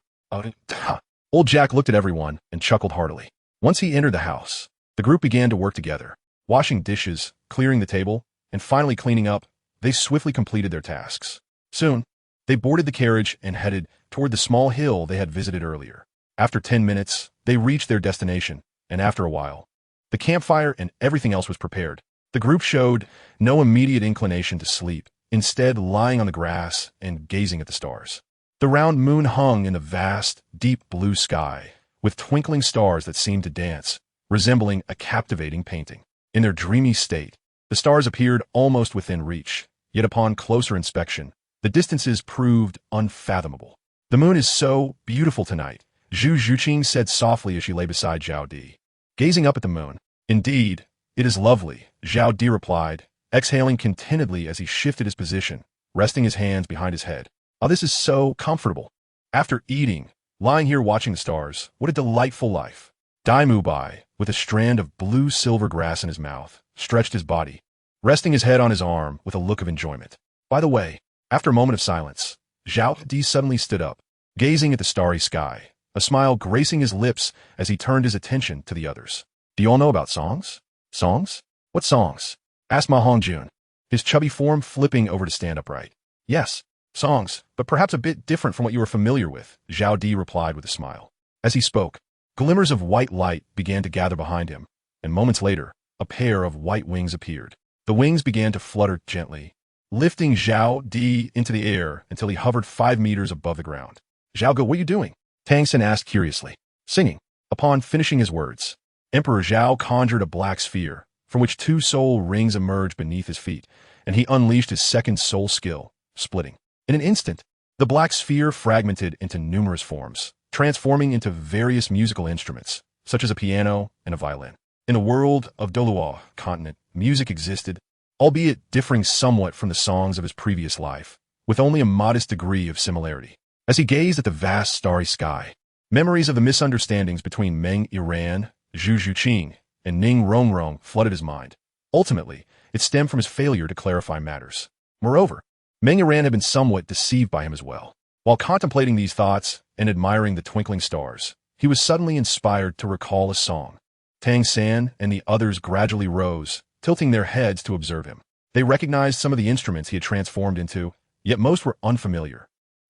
Old Jack looked at everyone and chuckled heartily. Once he entered the house, the group began to work together, washing dishes, clearing the table, and finally cleaning up. They swiftly completed their tasks. Soon, they boarded the carriage and headed toward the small hill they had visited earlier. After 10 minutes, they reached their destination, and after a while, the campfire and everything else was prepared. The group showed no immediate inclination to sleep, instead lying on the grass and gazing at the stars. The round moon hung in the vast, deep blue sky, with twinkling stars that seemed to dance, resembling a captivating painting. In their dreamy state, the stars appeared almost within reach, yet upon closer inspection, the distances proved unfathomable. The moon is so beautiful tonight, Zhu Zhuqing said softly as she lay beside Zhao Di, gazing up at the moon. Indeed, it is lovely, Zhao Di replied, exhaling contentedly as he shifted his position, resting his hands behind his head. Oh, this is so comfortable. After eating, lying here watching the stars, what a delightful life. Dai Mubai, with a strand of blue silver grass in his mouth, stretched his body, resting his head on his arm with a look of enjoyment. By the way, after a moment of silence, Zhao Di suddenly stood up, gazing at the starry sky, a smile gracing his lips as he turned his attention to the others. Do you all know about songs? Songs? What songs? Asked Ma Hongjun, his chubby form flipping over to stand upright. Yes, songs, but perhaps a bit different from what you are familiar with, Zhao Di replied with a smile. As he spoke, glimmers of white light began to gather behind him, and moments later, a pair of white wings appeared. The wings began to flutter gently, lifting Zhao Di into the air until he hovered 5 meters above the ground. Zhao Ge, what are you doing? Tang San asked curiously. Singing. Upon finishing his words, Emperor Zhao conjured a black sphere, from which 2 soul rings emerged beneath his feet, and he unleashed his second soul skill, splitting. In an instant, the black sphere fragmented into numerous forms, transforming into various musical instruments, such as a piano and a violin. In the world of Douluo continent, music existed, albeit differing somewhat from the songs of his previous life, with only a modest degree of similarity. As he gazed at the vast starry sky, memories of the misunderstandings between Meng Yiran, Zhu Zhuqing, and Ning Rongrong flooded his mind. Ultimately, it stemmed from his failure to clarify matters. Moreover, Meng Yiran had been somewhat deceived by him as well. While contemplating these thoughts and admiring the twinkling stars, he was suddenly inspired to recall a song. Tang San and the others gradually rose, tilting their heads to observe him. They recognized some of the instruments he had transformed into, yet most were unfamiliar,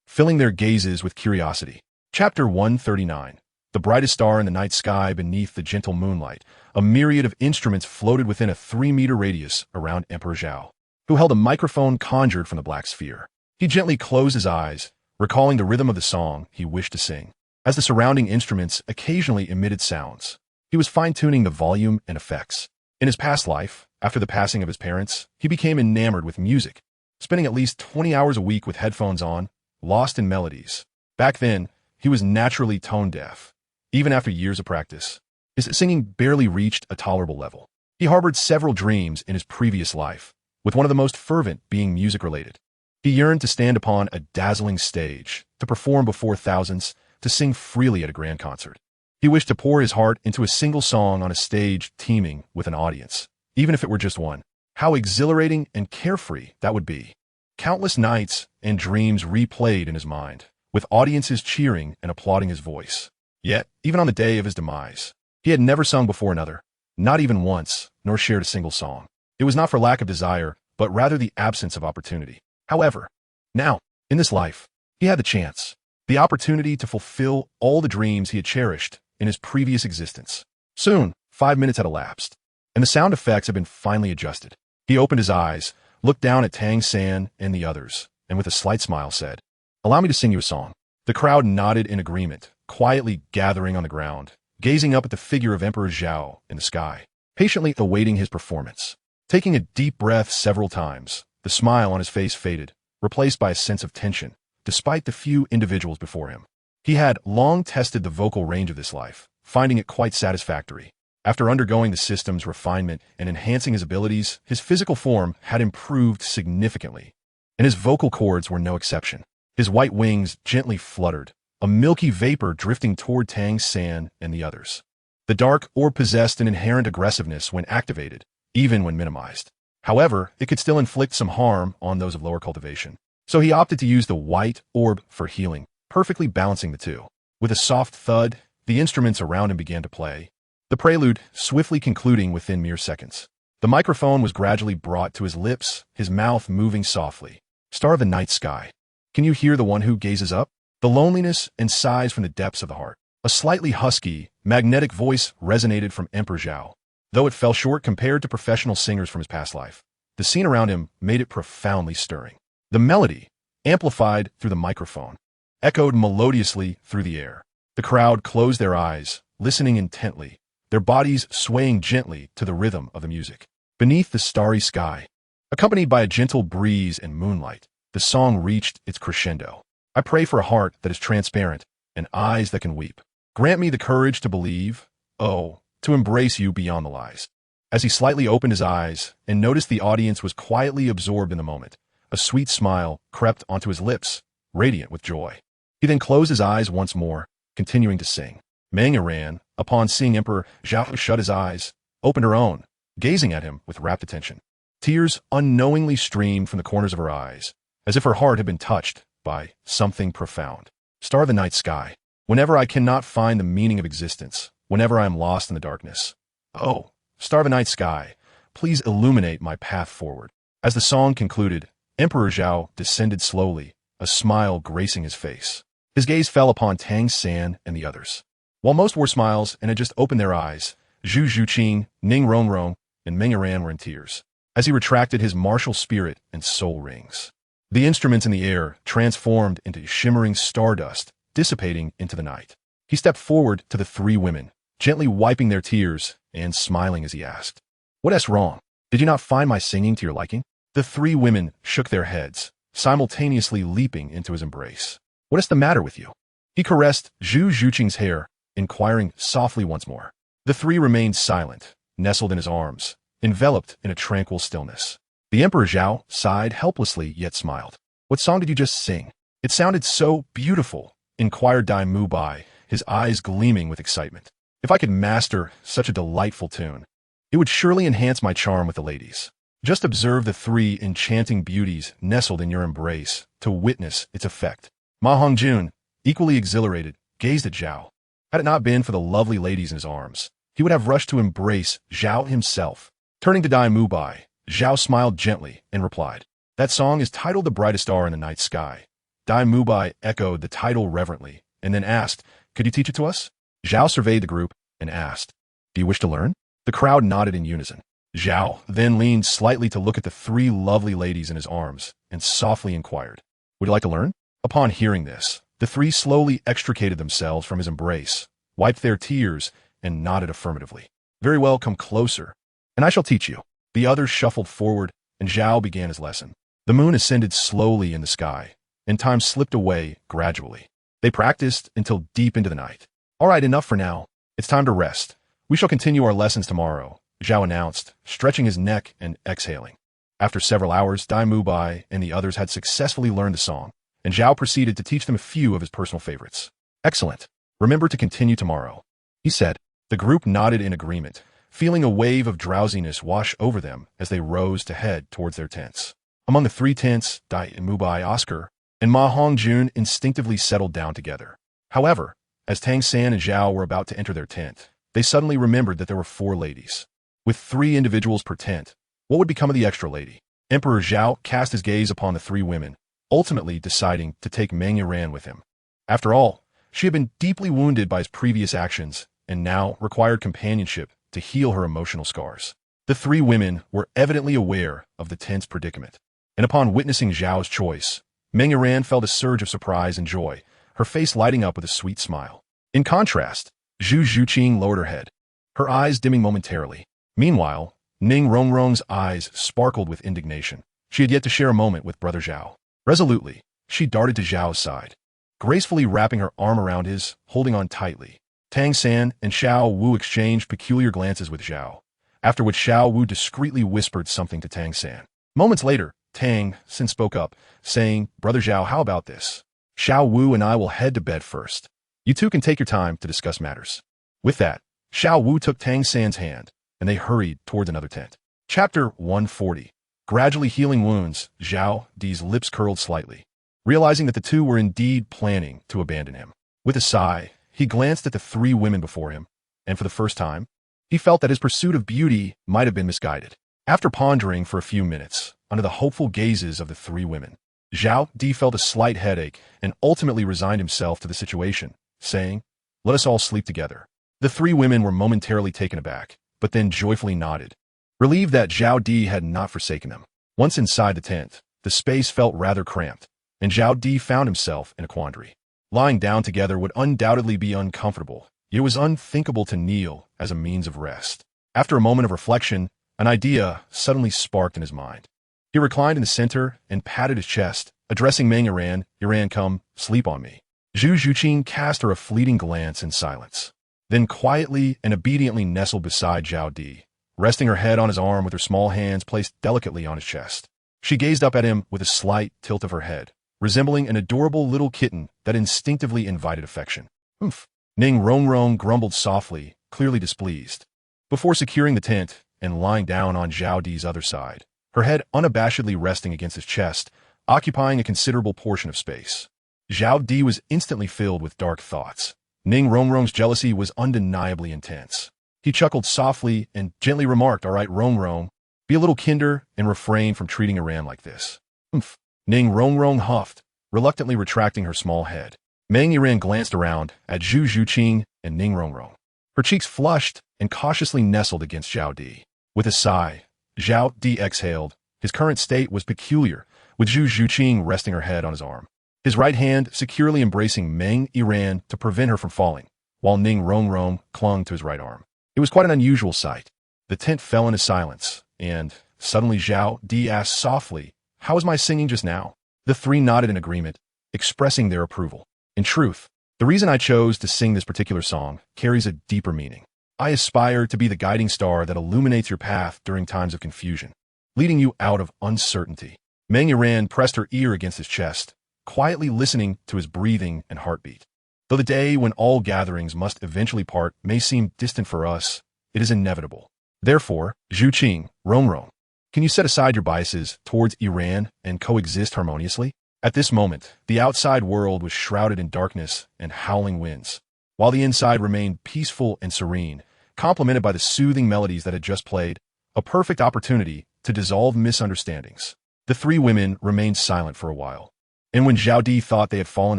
filling their gazes with curiosity. Chapter 139. The brightest star in the night sky beneath the gentle moonlight, a myriad of instruments floated within a 3-meter radius around Emperor Zhao, who held a microphone conjured from the black sphere. He gently closed his eyes, recalling the rhythm of the song he wished to sing. As the surrounding instruments occasionally emitted sounds, he was fine-tuning the volume and effects. In his past life, after the passing of his parents, he became enamored with music, spending at least 20 hours a week with headphones on, lost in melodies. Back then, he was naturally tone-deaf. Even after years of practice, his singing barely reached a tolerable level. He harbored several dreams in his previous life, with one of the most fervent being music-related. He yearned to stand upon a dazzling stage, to perform before thousands, to sing freely at a grand concert. He wished to pour his heart into a single song on a stage teeming with an audience, even if it were just one. How exhilarating and carefree that would be. Countless nights and dreams replayed in his mind, with audiences cheering and applauding his voice. Yet, even on the day of his demise, he had never sung before another, not even once, nor shared a single song. It was not for lack of desire, but rather the absence of opportunity. However, now, in this life, he had the chance, the opportunity to fulfill all the dreams he had cherished in his previous existence. Soon, 5 minutes had elapsed, and the sound effects had been finally adjusted. He opened his eyes, looked down at Tang San and the others, and with a slight smile said, "Allow me to sing you a song." The crowd nodded in agreement, quietly gathering on the ground, gazing up at the figure of Emperor Zhao in the sky, patiently awaiting his performance. Taking a deep breath several times, the smile on his face faded, replaced by a sense of tension, despite the few individuals before him. He had long tested the vocal range of this life, finding it quite satisfactory. After undergoing the system's refinement and enhancing his abilities, his physical form had improved significantly, and his vocal cords were no exception. His white wings gently fluttered, a milky vapor drifting toward Tang San and the others. The dark orb possessed an inherent aggressiveness when activated, even when minimized. However, it could still inflict some harm on those of lower cultivation. So he opted to use the white orb for healing, perfectly balancing the two. With a soft thud, the instruments around him began to play, the prelude swiftly concluding within mere seconds. The microphone was gradually brought to his lips, his mouth moving softly. Star of the night sky. Can you hear the one who gazes up? The loneliness and sighs from the depths of the heart. A slightly husky, magnetic voice resonated from Emperor Zhao. Though it fell short compared to professional singers from his past life, the scene around him made it profoundly stirring. The melody, amplified through the microphone, echoed melodiously through the air. The crowd closed their eyes, listening intently, their bodies swaying gently to the rhythm of the music. Beneath the starry sky, accompanied by a gentle breeze and moonlight, the song reached its crescendo. I pray for a heart that is transparent and eyes that can weep. Grant me the courage to believe, oh, to embrace you beyond the lies. As he slightly opened his eyes and noticed the audience was quietly absorbed in the moment, a sweet smile crept onto his lips, radiant with joy. He then closed his eyes once more, continuing to sing. Meng Yiran, upon seeing Emperor Zhao shut his eyes, opened her own, gazing at him with rapt attention. Tears unknowingly streamed from the corners of her eyes, as if her heart had been touched by something profound. Star of the night sky. Whenever I cannot find the meaning of existence, whenever I am lost in the darkness. Oh, star of the night sky, please illuminate my path forward. As the song concluded, Emperor Zhao descended slowly, a smile gracing his face. His gaze fell upon Tang San and the others. While most wore smiles and had just opened their eyes, Zhu Zhuqing, Ning Rongrong, and Meng Yiran were in tears, as he retracted his martial spirit and soul rings. The instruments in the air transformed into shimmering stardust, dissipating into the night. He stepped forward to the three women, gently wiping their tears and smiling as he asked, "What's wrong? Did you not find my singing to your liking?" The three women shook their heads, simultaneously leaping into his embrace. "What is the matter with you?" He caressed Zhu Zhuqing's hair, inquiring softly once more. The three remained silent, nestled in his arms, enveloped in a tranquil stillness. The Emperor Zhao sighed helplessly yet smiled. "What song did you just sing? It sounded so beautiful," inquired Dai Mubai, his eyes gleaming with excitement. "If I could master such a delightful tune, it would surely enhance my charm with the ladies. Just observe the three enchanting beauties nestled in your embrace to witness its effect." Ma Hongjun, equally exhilarated, gazed at Zhao. Had it not been for the lovely ladies in his arms, he would have rushed to embrace Zhao himself. Turning to Dai Mubai, Zhao smiled gently and replied, "That song is titled The Brightest Star in the Night Sky." Dai Mubai echoed the title reverently and then asked, "Could you teach it to us?" Zhao surveyed the group and asked, "Do you wish to learn?" The crowd nodded in unison. Zhao then leaned slightly to look at the three lovely ladies in his arms and softly inquired, "Would you like to learn?" Upon hearing this, the three slowly extricated themselves from his embrace, wiped their tears, and nodded affirmatively. "Very well, come closer, and I shall teach you." The others shuffled forward, and Zhao began his lesson. The moon ascended slowly in the sky, and time slipped away gradually. They practiced until deep into the night. "All right, enough for now. It's time to rest. We shall continue our lessons tomorrow," Zhao announced, stretching his neck and exhaling. After several hours, Dai Mubai and the others had successfully learned the song, and Zhao proceeded to teach them a few of his personal favorites. "Excellent. Remember to continue tomorrow," he said. The group nodded in agreement, feeling a wave of drowsiness wash over them as they rose to head towards their tents. Among the three tents, Dai Mubai, Oscar, and Ma Hongjun instinctively settled down together. However, as Tang San and Zhao were about to enter their tent, they suddenly remembered that there were four ladies. With three individuals per tent, what would become of the extra lady? Emperor Zhao cast his gaze upon the three women, ultimately deciding to take Meng Yiran with him. After all, she had been deeply wounded by his previous actions and now required companionship to heal her emotional scars. The three women were evidently aware of the tense predicament, and upon witnessing Zhao's choice, Meng Yiran felt a surge of surprise and joy, her face lighting up with a sweet smile. In contrast, Zhu Zhuqing lowered her head, her eyes dimming momentarily. Meanwhile, Ning Rongrong's eyes sparkled with indignation. She had yet to share a moment with Brother Zhao. Resolutely, she darted to Zhao's side, gracefully wrapping her arm around his, holding on tightly. Tang San and Xiao Wu exchanged peculiar glances with Zhao, after which Xiao Wu discreetly whispered something to Tang San. Moments later, Tang San spoke up, saying, "Brother Zhao, how about this? Xiao Wu and I will head to bed first. You two can take your time to discuss matters." With that, Xiao Wu took Tang San's hand, and they hurried towards another tent. Chapter 140. Gradually healing wounds. Zhao Di's lips curled slightly, realizing that the two were indeed planning to abandon him. With a sigh, he glanced at the three women before him, and for the first time, he felt that his pursuit of beauty might have been misguided. After pondering for a few minutes under the hopeful gazes of the three women, Zhao Di felt a slight headache and ultimately resigned himself to the situation, saying, "Let us all sleep together." The three women were momentarily taken aback, but then joyfully nodded, relieved that Zhao Di had not forsaken them. Once inside the tent, the space felt rather cramped, and Zhao Di found himself in a quandary. Lying down together would undoubtedly be uncomfortable. It was unthinkable to kneel as a means of rest. After a moment of reflection, an idea suddenly sparked in his mind. He reclined in the center and patted his chest, addressing Meng Yiran. "Yiran, come, sleep on me." Zhu Zhuqing cast her a fleeting glance in silence, then quietly and obediently nestled beside Zhao Di, resting her head on his arm with her small hands placed delicately on his chest. She gazed up at him with a slight tilt of her head, resembling an adorable little kitten that instinctively invited affection. "Humph." Ning Rongrong grumbled softly, clearly displeased. Before securing the tent and lying down on Zhao Di's other side, her head unabashedly resting against his chest, occupying a considerable portion of space. Zhao Di was instantly filled with dark thoughts. Ning Rongrong's jealousy was undeniably intense. He chuckled softly and gently remarked, "All right, Rongrong, be a little kinder and refrain from treating Iran like this." "Humph." Ning Rongrong huffed, reluctantly retracting her small head. Meng Yiran glanced around at Zhu Zhuqing and Ning Rongrong. Her cheeks flushed and cautiously nestled against Zhao Di. With a sigh, Zhao Di exhaled. His current state was peculiar, with Zhu Zhuqing resting her head on his arm, his right hand securely embracing Meng Yiran to prevent her from falling, while Ning Rongrong clung to his right arm. It was quite an unusual sight. The tent fell into silence, and suddenly Zhao Di asked softly, "How was my singing just now?" The three nodded in agreement, expressing their approval. "In truth, the reason I chose to sing this particular song carries a deeper meaning. I aspire to be the guiding star that illuminates your path during times of confusion, leading you out of uncertainty." Meng Yiran pressed her ear against his chest, quietly listening to his breathing and heartbeat. Though the day when all gatherings must eventually part may seem distant for us, it is inevitable. Therefore, Zhuqing, Rongrong, can you set aside your biases towards Iran and coexist harmoniously? At this moment, the outside world was shrouded in darkness and howling winds, while the inside remained peaceful and serene, complemented by the soothing melodies that had just played, a perfect opportunity to dissolve misunderstandings. The three women remained silent for a while, and when Zhao Di thought they had fallen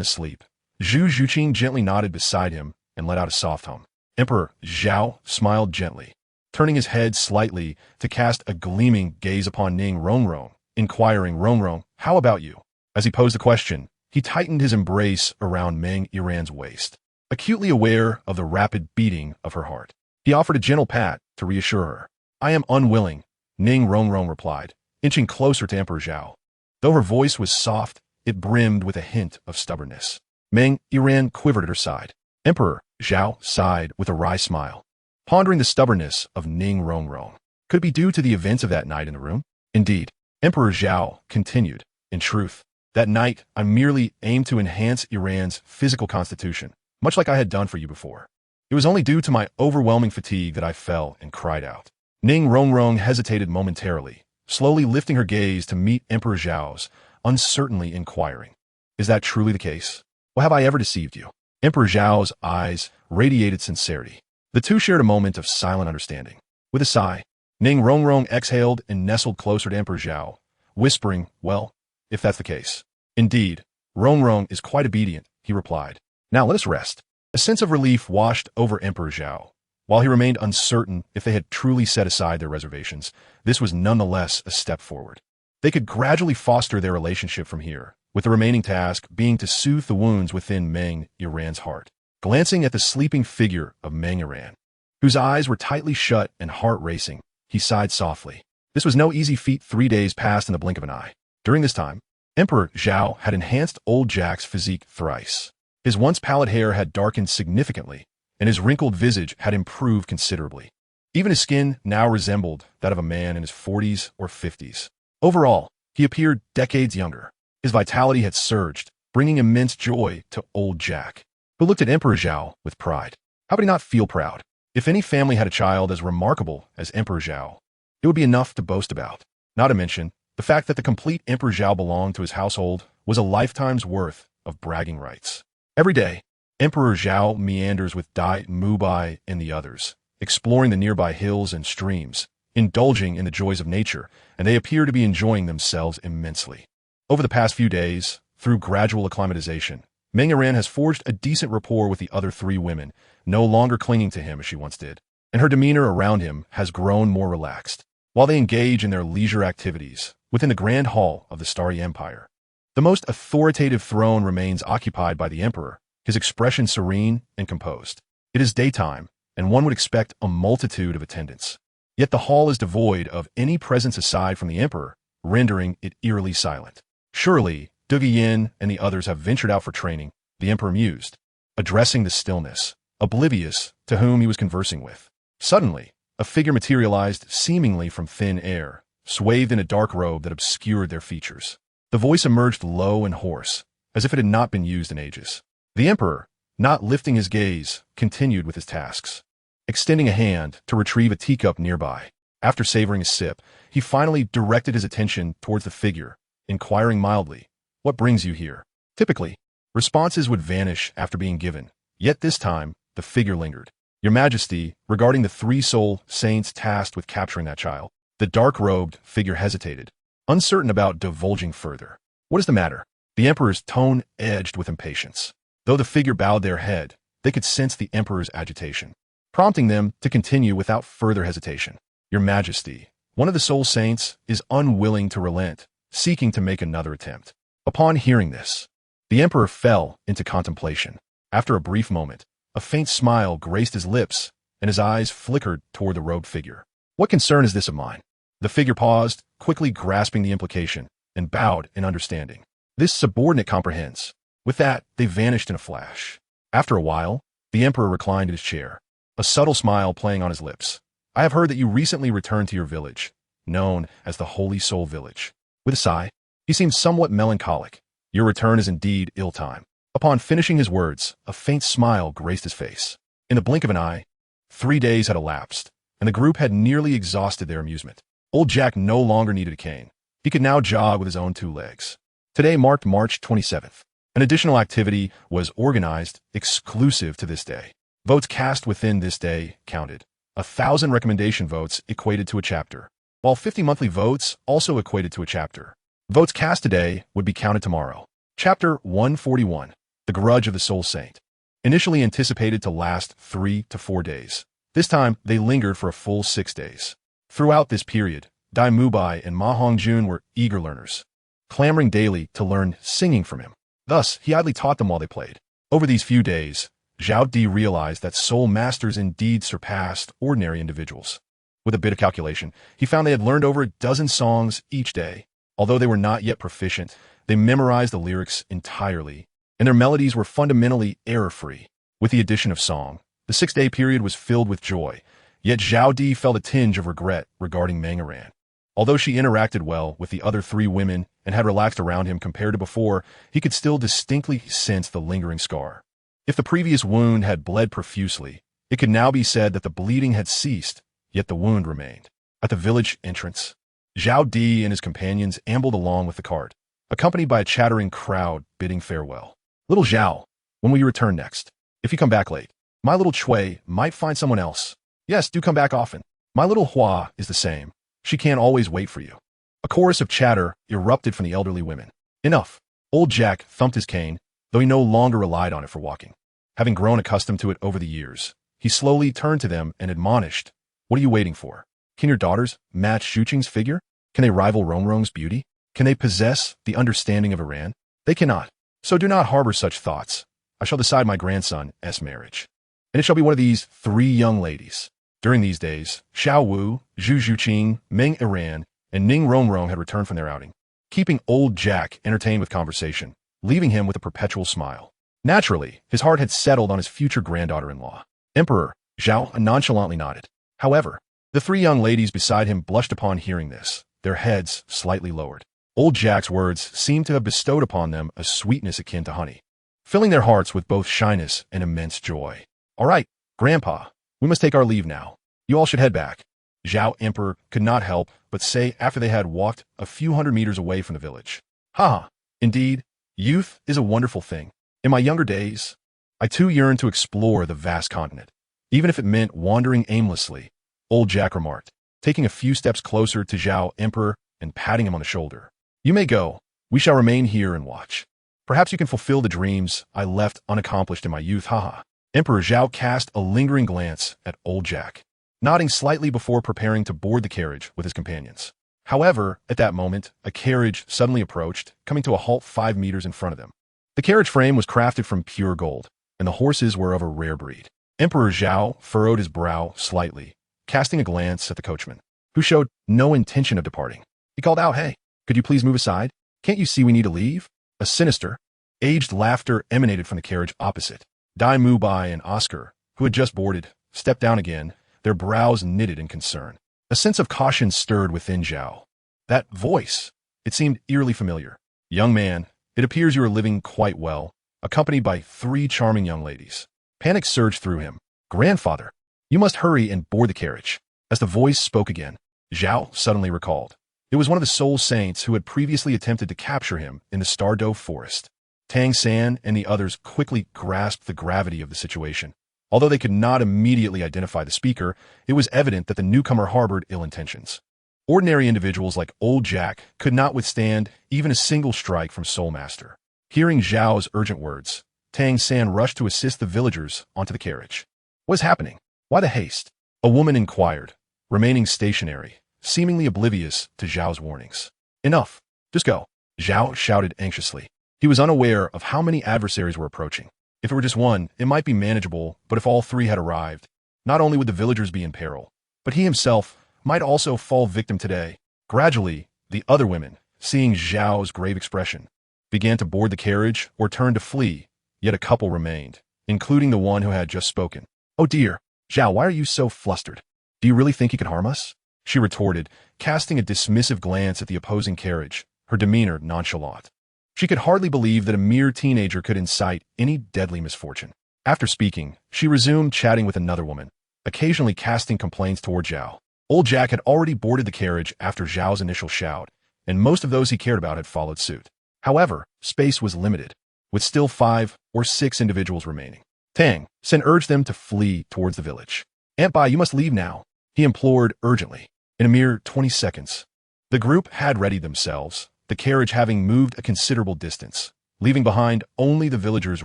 asleep, Zhu Zhuqing gently nodded beside him and let out a soft hum. Emperor Zhao smiled gently, turning his head slightly to cast a gleaming gaze upon Ning Rongrong, inquiring, "Rongrong, how about you?" As he posed the question, he tightened his embrace around Meng Yiran's waist, acutely aware of the rapid beating of her heart. He offered a gentle pat to reassure her. "I am unwilling," Ning Rongrong replied, inching closer to Emperor Zhao. Though her voice was soft, it brimmed with a hint of stubbornness. Meng Yiran quivered at her side. Emperor Zhao sighed with a wry smile, pondering the stubbornness of Ning Rongrong. Could it be due to the events of that night in the room? Indeed, Emperor Zhao continued, "In truth, that night I merely aimed to enhance Iran's physical constitution, much like I had done for you before. It was only due to my overwhelming fatigue that I fell and cried out." Ning Rongrong hesitated momentarily, slowly lifting her gaze to meet Emperor Zhao's, uncertainly inquiring, "Is that truly the case? Or have I ever deceived you?" Emperor Zhao's eyes radiated sincerity. The two shared a moment of silent understanding. With a sigh, Ning Rongrong exhaled and nestled closer to Emperor Zhao, whispering, "Well, if that's the case." "Indeed, Rongrong is quite obedient," he replied. "Now let us rest." A sense of relief washed over Emperor Zhao. While he remained uncertain if they had truly set aside their reservations, this was nonetheless a step forward. They could gradually foster their relationship from here, with the remaining task being to soothe the wounds within Meng Yiran's heart. Glancing at the sleeping figure of Meng Yiran, whose eyes were tightly shut and heart racing, he sighed softly. This was no easy feat. 3 days passed in the blink of an eye. During this time, Emperor Zhao had enhanced old Jack's physique thrice. His once pallid hair had darkened significantly, and his wrinkled visage had improved considerably. Even his skin now resembled that of a man in his 40s or 50s. Overall, he appeared decades younger. His vitality had surged, bringing immense joy to old Jack, who looked at Emperor Zhao with pride. How could he not feel proud? If any family had a child as remarkable as Emperor Zhao, It would be enough to boast about. Not to mention, the fact that the complete Emperor Zhao belonged to his household was a lifetime's worth of bragging rights. Every day, Emperor Zhao meanders with Dai Mubai and the others, exploring the nearby hills and streams, indulging in the joys of nature, and they appear to be enjoying themselves immensely. Over the past few days, through gradual acclimatization, Meng Aran has forged a decent rapport with the other three women, no longer clinging to him as she once did, and her demeanor around him has grown more relaxed, while they engage in their leisure activities within the grand hall of the Starry Empire. The most authoritative throne remains occupied by the Emperor, his expression serene and composed. It is daytime, and one would expect a multitude of attendants. Yet the hall is devoid of any presence aside from the Emperor, rendering it eerily silent. Surely, Duge Yin and the others have ventured out for training, the Emperor mused, addressing the stillness, oblivious to whom he was conversing with. Suddenly, a figure materialized seemingly from thin air, swathed in a dark robe that obscured their features. The voice emerged low and hoarse, as if it had not been used in ages. The Emperor, not lifting his gaze, continued with his tasks, extending a hand to retrieve a teacup nearby. After savoring a sip, he finally directed his attention towards the figure, inquiring mildly, "What brings you here?" Typically, responses would vanish after being given, yet this time, the figure lingered. "Your Majesty, regarding the three soul saints tasked with capturing that child." The dark-robed figure hesitated, uncertain about divulging further. "What is the matter?" The Emperor's tone edged with impatience. Though the figure bowed their head, they could sense the Emperor's agitation, prompting them to continue without further hesitation. "Your Majesty, one of the soul saints is unwilling to relent, seeking to make another attempt." Upon hearing this, the Emperor fell into contemplation. After a brief moment, a faint smile graced his lips, and his eyes flickered toward the robed figure. "What concern is this of mine?" The figure paused, quickly grasping the implication, and bowed in understanding. "This subordinate comprehends." With that, they vanished in a flash. After a while, the Emperor reclined in his chair, a subtle smile playing on his lips. "I have heard that you recently returned to your village, known as the Holy Soul Village." With a sigh, he seemed somewhat melancholic. "Your return is indeed ill-timed." Upon finishing his words, a faint smile graced his face. In the blink of an eye, 3 days had elapsed, and the group had nearly exhausted their amusement. Old Jack no longer needed a cane. He could now jog with his own 2 legs. Today marked March 27th. An additional activity was organized exclusive to this day. Votes cast within this day counted. 1,000 recommendation votes equated to a chapter, while 50 monthly votes also equated to a chapter. Votes cast today would be counted tomorrow. Chapter 141, The Grudge of the Soul Saint. Initially anticipated to last 3 to 4 days. This time, they lingered for a full 6 days. Throughout this period, Dai Mubai and Ma Hongjun were eager learners, clamoring daily to learn singing from him. Thus, he idly taught them while they played. Over these few days, Zhao Di realized that soul masters indeed surpassed ordinary individuals. With a bit of calculation, he found they had learned over a dozen songs each day. Although they were not yet proficient, they memorized the lyrics entirely, and their melodies were fundamentally error-free. With the addition of song, the 6-day period was filled with joy, yet Zhao Di felt a tinge of regret regarding Meng Aran. Although she interacted well with the other 3 women and had relaxed around him compared to before, he could still distinctly sense the lingering scar. If the previous wound had bled profusely, it could now be said that the bleeding had ceased, yet the wound remained. At the village entrance, Zhao Di and his companions ambled along with the cart, accompanied by a chattering crowd bidding farewell. "Little Zhao, when will you return next? If you come back late, my little Chui might find someone else. Yes, do come back often. My little Hua is the same. She can't always wait for you." A chorus of chatter erupted from the elderly women. Enough. Old Jack thumped his cane, though he no longer relied on it for walking. Having grown accustomed to it over the years, he slowly turned to them and admonished, "What are you waiting for? Can your daughters match Shuqing's figure? Can they rival Rongrong's beauty? Can they possess the understanding of Iran? They cannot. So do not harbor such thoughts. I shall decide my grandson's marriage, and it shall be one of these 3 young ladies." During these days, Xiao Wu, Zhu Zhuqing, Meng Iran, and Ning Rongrong had returned from their outing, keeping old Jack entertained with conversation, leaving him with a perpetual smile. Naturally, his heart had settled on his future granddaughter-in-law. Emperor Zhao nonchalantly nodded. However, the 3 young ladies beside him blushed upon hearing this, their heads slightly lowered. Old Jack's words seemed to have bestowed upon them a sweetness akin to honey, filling their hearts with both shyness and immense joy. "All right, Grandpa, we must take our leave now. You all should head back. Zhao Emperor could not help but say after they had walked a few hundred meters away from the village. Haha, indeed, youth is a wonderful thing. In my younger days, I too yearned to explore the vast continent, even if it meant wandering aimlessly, old Jack remarked, taking a few steps closer to Zhao Emperor and patting him on the shoulder. You may go. We shall remain here and watch. Perhaps you can fulfill the dreams I left unaccomplished in my youth, haha. Emperor Zhao cast a lingering glance at old Jack, nodding slightly before preparing to board the carriage with his companions. However, at that moment, a carriage suddenly approached, coming to a halt 5 meters in front of them. The carriage frame was crafted from pure gold, and the horses were of a rare breed. Emperor Zhao furrowed his brow slightly, casting a glance at the coachman, who showed no intention of departing. He called out, "Hey, could you please move aside? Can't you see we need to leave?" A sinister, aged laughter emanated from the carriage opposite. Dai Mubai and Oscar, who had just boarded, stepped down again, their brows knitted in concern. A sense of caution stirred within Zhao. That voice, it seemed eerily familiar. Young man, it appears you are living quite well, accompanied by 3 charming young ladies. Panic surged through him. Grandfather, you must hurry and board the carriage. As the voice spoke again, Zhao suddenly recalled. It was one of the soul saints who had previously attempted to capture him in the Stardow forest. Tang San and the others quickly grasped the gravity of the situation. Although they could not immediately identify the speaker, it was evident that the newcomer harbored ill intentions. Ordinary individuals like old Jack could not withstand even a single strike from Soul Master. Hearing Zhao's urgent words, Tang San rushed to assist the villagers onto the carriage. What is happening? Why the haste? A woman inquired, remaining stationary, seemingly oblivious to Zhao's warnings. Enough. Just go. Zhao shouted anxiously. He was unaware of how many adversaries were approaching. If it were just one, it might be manageable, but if all 3 had arrived, not only would the villagers be in peril, but he himself might also fall victim today. Gradually, the other women, seeing Zhao's grave expression, began to board the carriage or turn to flee, yet a couple remained, including the one who had just spoken. Oh dear, Zhao, why are you so flustered? Do you really think he could harm us? She retorted, casting a dismissive glance at the opposing carriage, her demeanor nonchalant. She could hardly believe that a mere teenager could incite any deadly misfortune. After speaking, she resumed chatting with another woman, occasionally casting complaints toward Zhao. Old Jack had already boarded the carriage after Zhao's initial shout, and most of those he cared about had followed suit. However, space was limited, with still 5 or 6 individuals remaining. Tang San urged them to flee towards the village. Aunt Bai, you must leave now, he implored urgently. In a mere 20 seconds, the group had readied themselves, the carriage having moved a considerable distance, leaving behind only the villagers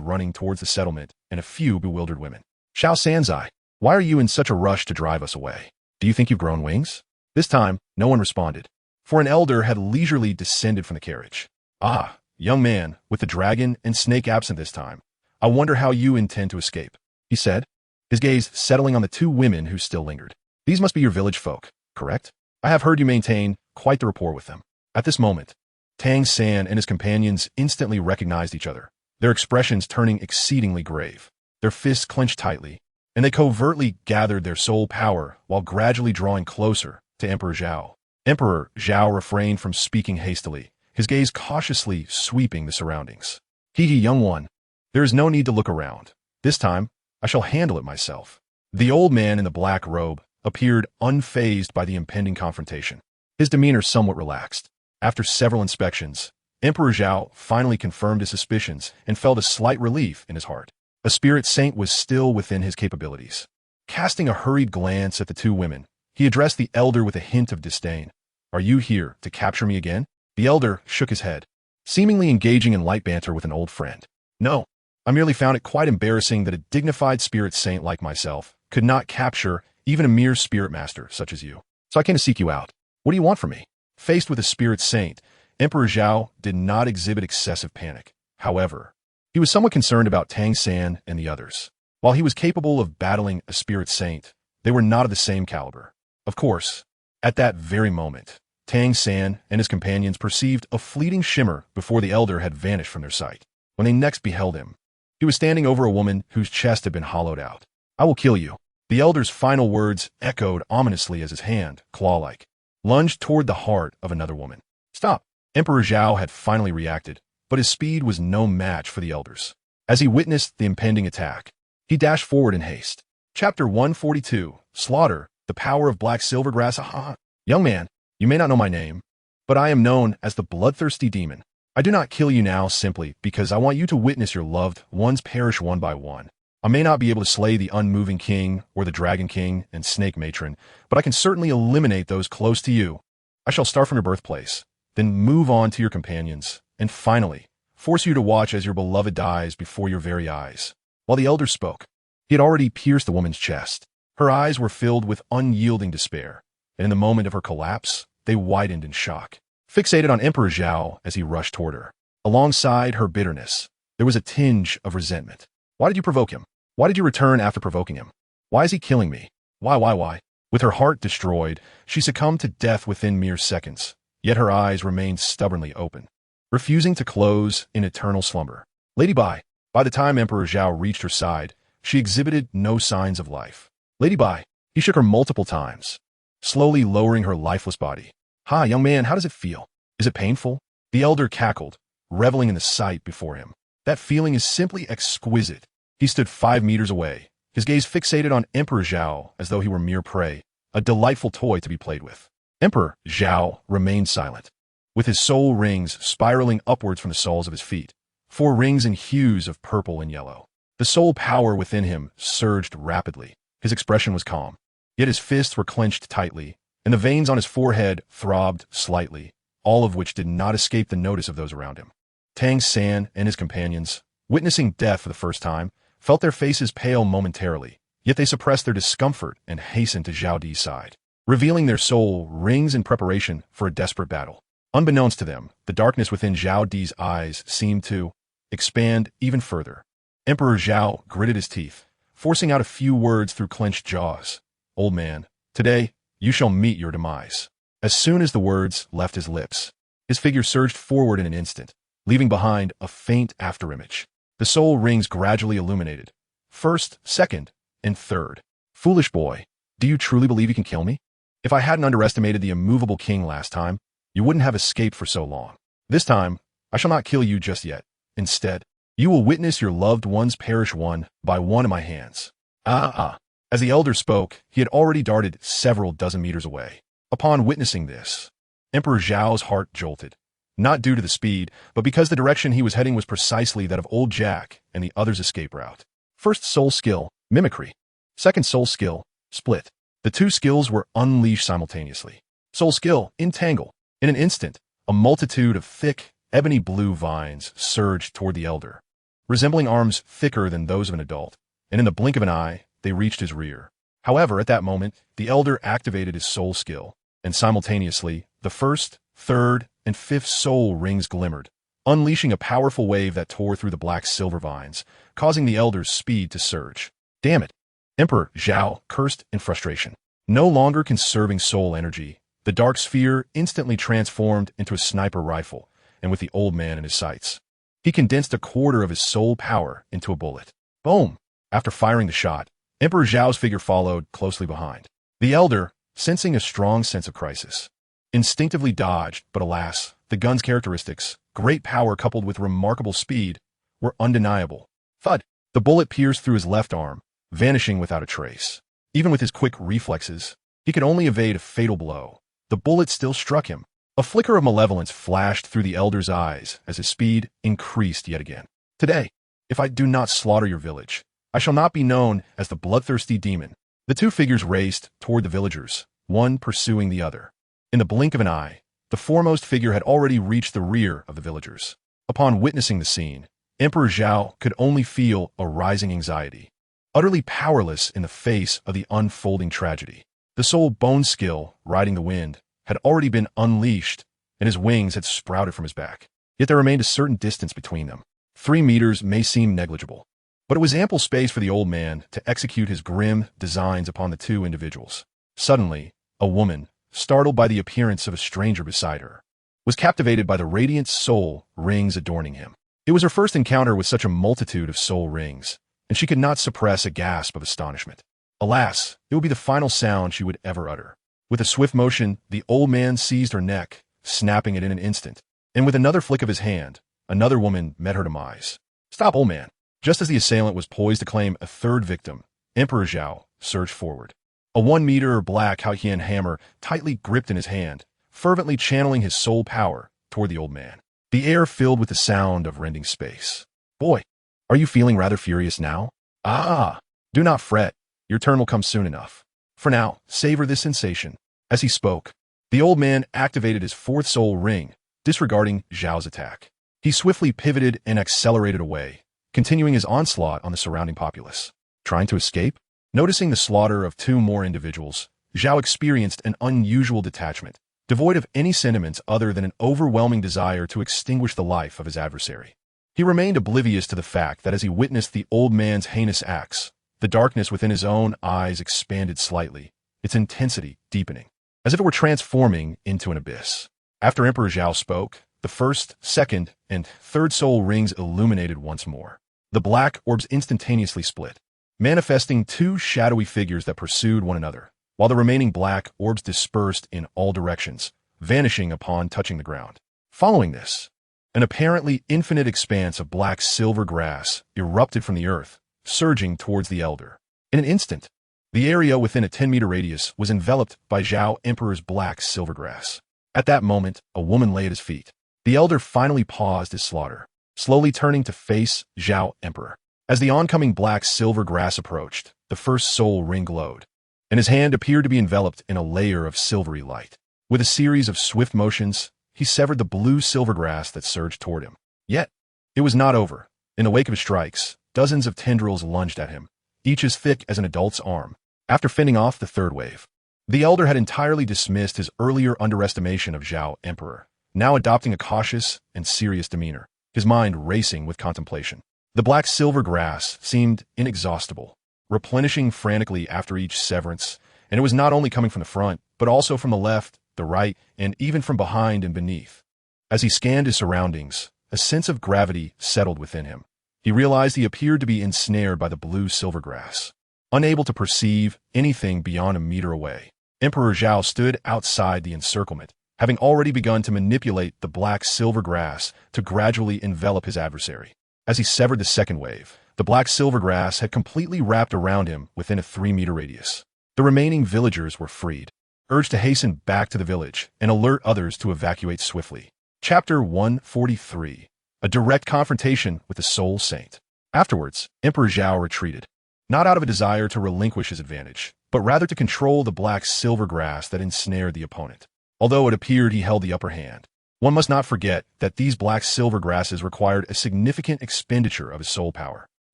running towards the settlement and a few bewildered women. Xiao Sanzai, why are you in such a rush to drive us away? Do you think you've grown wings? This time, no one responded, for an elder had leisurely descended from the carriage. Ah, young man, with the dragon and snake absent this time, I wonder how you intend to escape, he said, his gaze settling on the 2 women who still lingered. These must be your village folk, correct? I have heard you maintain quite the rapport with them. At this moment, Tang San and his companions instantly recognized each other, their expressions turning exceedingly grave. Their fists clenched tightly, and they covertly gathered their soul power while gradually drawing closer to Emperor Zhao. Emperor Zhao refrained from speaking hastily, his gaze cautiously sweeping the surroundings. Hee young one, there is no need to look around. This time, I shall handle it myself. The old man in the black robe appeared unfazed by the impending confrontation, his demeanor somewhat relaxed. After several inspections, Emperor Zhao finally confirmed his suspicions and felt a slight relief in his heart. A spirit saint was still within his capabilities. Casting a hurried glance at the 2 women, he addressed the elder with a hint of disdain. Are you here to capture me again? The elder shook his head, seemingly engaging in light banter with an old friend. No, I merely found it quite embarrassing that a dignified spirit saint like myself could not capture even a mere spirit master such as you. So I came to seek you out. What do you want from me? Faced with a spirit saint, Emperor Zhao did not exhibit excessive panic. However, he was somewhat concerned about Tang San and the others. While he was capable of battling a spirit saint, they were not of the same caliber. Of course, at that very moment, Tang San and his companions perceived a fleeting shimmer before the elder had vanished from their sight. When they next beheld him, he was standing over a woman whose chest had been hollowed out. I will kill you. The elder's final words echoed ominously as his hand, claw-like, lunged toward the heart of another woman. Stop! Emperor Zhao had finally reacted, but his speed was no match for the elders. As he witnessed the impending attack, he dashed forward in haste. Chapter 142, Slaughter, The power of black silvergrass, aha. Young man, you may not know my name, but I am known as the bloodthirsty demon. I do not kill you now simply because I want you to witness your loved ones perish one by one. I may not be able to slay the unmoving king or the dragon king and snake matron, but I can certainly eliminate those close to you. I shall start from your birthplace, then move on to your companions, and finally, force you to watch as your beloved dies before your very eyes. While the elder spoke, he had already pierced the woman's chest. Her eyes were filled with unyielding despair, and in the moment of her collapse, they widened in shock, fixated on Emperor Zhao as he rushed toward her. Alongside her bitterness, there was a tinge of resentment. Why did you provoke him? Why did you return after provoking him? Why is he killing me? Why? With her heart destroyed, she succumbed to death within mere seconds, yet her eyes remained stubbornly open, refusing to close in eternal slumber. Lady Bai, by the time Emperor Zhao reached her side, she exhibited no signs of life. Lady Bai, he shook her multiple times, slowly lowering her lifeless body. Hi, young man, how does it feel? Is it painful? The elder cackled, reveling in the sight before him. That feeling is simply exquisite. He stood 5 meters away, his gaze fixated on Emperor Zhao as though he were mere prey, a delightful toy to be played with. Emperor Zhao remained silent, with his soul rings spiraling upwards from the soles of his feet, 4 rings in hues of purple and yellow. The soul power within him surged rapidly. His expression was calm, yet his fists were clenched tightly, and the veins on his forehead throbbed slightly, all of which did not escape the notice of those around him. Tang San and his companions, witnessing death for the first time, felt their faces pale momentarily, yet they suppressed their discomfort and hastened to Zhao Di's side, revealing their soul rings in preparation for a desperate battle. Unbeknownst to them, the darkness within Zhao Di's eyes seemed to expand even further. Emperor Zhao gritted his teeth, forcing out a few words through clenched jaws. Old man, today, you shall meet your demise. As soon as the words left his lips, his figure surged forward in an instant, leaving behind a faint afterimage. The soul rings gradually illuminated. First, second, and third. Foolish boy, do you truly believe you can kill me? If I hadn't underestimated the immovable king last time, you wouldn't have escaped for so long. This time, I shall not kill you just yet. Instead, you will witness your loved ones perish one by one in my hands. As the elder spoke, he had already darted several dozen meters away. Upon witnessing this, Emperor Zhao's heart jolted. Not due to the speed, but because the direction he was heading was precisely that of old Jack and the other's escape route. First soul skill, mimicry. Second soul skill, split. The 2 skills were unleashed simultaneously. Soul skill, entangle. In an instant, a multitude of thick, ebony blue vines surged toward the elder, resembling arms thicker than those of an adult, and in the blink of an eye, they reached his rear. However, at that moment, the elder activated his soul skill, and simultaneously, the first, third, and 5th soul rings glimmered, unleashing a powerful wave that tore through the black silver vines, causing the elder's speed to surge. Damn it! Emperor Zhao cursed in frustration. No longer conserving soul energy, the dark sphere instantly transformed into a sniper rifle, and with the old man in his sights, he condensed a quarter of his soul power into a bullet. Boom! After firing the shot, Emperor Zhao's figure followed closely behind. The elder, sensing a strong sense of crisis, instinctively dodged, but alas, the gun's characteristics, great power coupled with remarkable speed, were undeniable. Thud! The bullet pierced through his left arm, vanishing without a trace. Even with his quick reflexes, he could only evade a fatal blow. The bullet still struck him. A flicker of malevolence flashed through the elder's eyes as his speed increased yet again. Today, if I do not slaughter your village, I shall not be known as the bloodthirsty demon. The 2 figures raced toward the villagers, one pursuing the other. In the blink of an eye, the foremost figure had already reached the rear of the villagers. Upon witnessing the scene, Emperor Zhao could only feel a rising anxiety, utterly powerless in the face of the unfolding tragedy. The soul bone skill, riding the wind, had already been unleashed, and his wings had sprouted from his back. Yet there remained a certain distance between them. 3 meters may seem negligible, but it was ample space for the old man to execute his grim designs upon the 2 individuals. Suddenly, a woman, startled by the appearance of a stranger beside her, was captivated by the radiant soul rings adorning him. It was her first encounter with such a multitude of soul rings, and she could not suppress a gasp of astonishment. Alas, it would be the final sound she would ever utter. With a swift motion, the old man seized her neck, snapping it in an instant, and with another flick of his hand, another woman met her demise. Stop, old man! Just as the assailant was poised to claim a 3rd victim, Emperor Zhao surged forward. a 1-meter black akin hammer tightly gripped in his hand, fervently channeling his soul power toward the old man. The air filled with the sound of rending space. Boy, are you feeling rather furious now? Ah, do not fret. Your turn will come soon enough. For now, savor this sensation. As he spoke, the old man activated his fourth soul ring, disregarding Zhao's attack. He swiftly pivoted and accelerated away, continuing his onslaught on the surrounding populace. Trying to escape? Noticing the slaughter of 2 more individuals, Zhao experienced an unusual detachment, devoid of any sentiments other than an overwhelming desire to extinguish the life of his adversary. He remained oblivious to the fact that as he witnessed the old man's heinous acts, the darkness within his own eyes expanded slightly, its intensity deepening, as if it were transforming into an abyss. After Emperor Zhao spoke, the first, second, and third soul rings illuminated once more. The black orbs instantaneously split, manifesting 2 shadowy figures that pursued one another, while the remaining black orbs dispersed in all directions, vanishing upon touching the ground. Following this, an apparently infinite expanse of black-silver grass erupted from the earth, surging towards the elder. In an instant, the area within a 10-meter radius was enveloped by Zhao Emperor's black-silver grass. At that moment, a woman lay at his feet. The elder finally paused his slaughter, slowly turning to face Zhao Emperor. As the oncoming black-silver grass approached, the first soul ring glowed, and his hand appeared to be enveloped in a layer of silvery light. With a series of swift motions, he severed the blue-silver grass that surged toward him. Yet, it was not over. In the wake of his strikes, dozens of tendrils lunged at him, each as thick as an adult's arm. After fending off the third wave, the elder had entirely dismissed his earlier underestimation of Zhao Emperor, now adopting a cautious and serious demeanor, his mind racing with contemplation. The black-silver grass seemed inexhaustible, replenishing frantically after each severance, and it was not only coming from the front, but also from the left, the right, and even from behind and beneath. As he scanned his surroundings, a sense of gravity settled within him. He realized he appeared to be ensnared by the blue-silver grass, unable to perceive anything beyond a meter away. Emperor Zhao stood outside the encirclement, having already begun to manipulate the black-silver grass to gradually envelop his adversary. As he severed the second wave, the black-silver grass had completely wrapped around him within a 3-meter radius. The remaining villagers were freed, urged to hasten back to the village and alert others to evacuate swiftly. Chapter 143. A direct confrontation with the Soul Saint. Afterwards, Emperor Zhao retreated, not out of a desire to relinquish his advantage, but rather to control the black-silver grass that ensnared the opponent. Although it appeared he held the upper hand, one must not forget that these black-silver grasses required a significant expenditure of his soul power.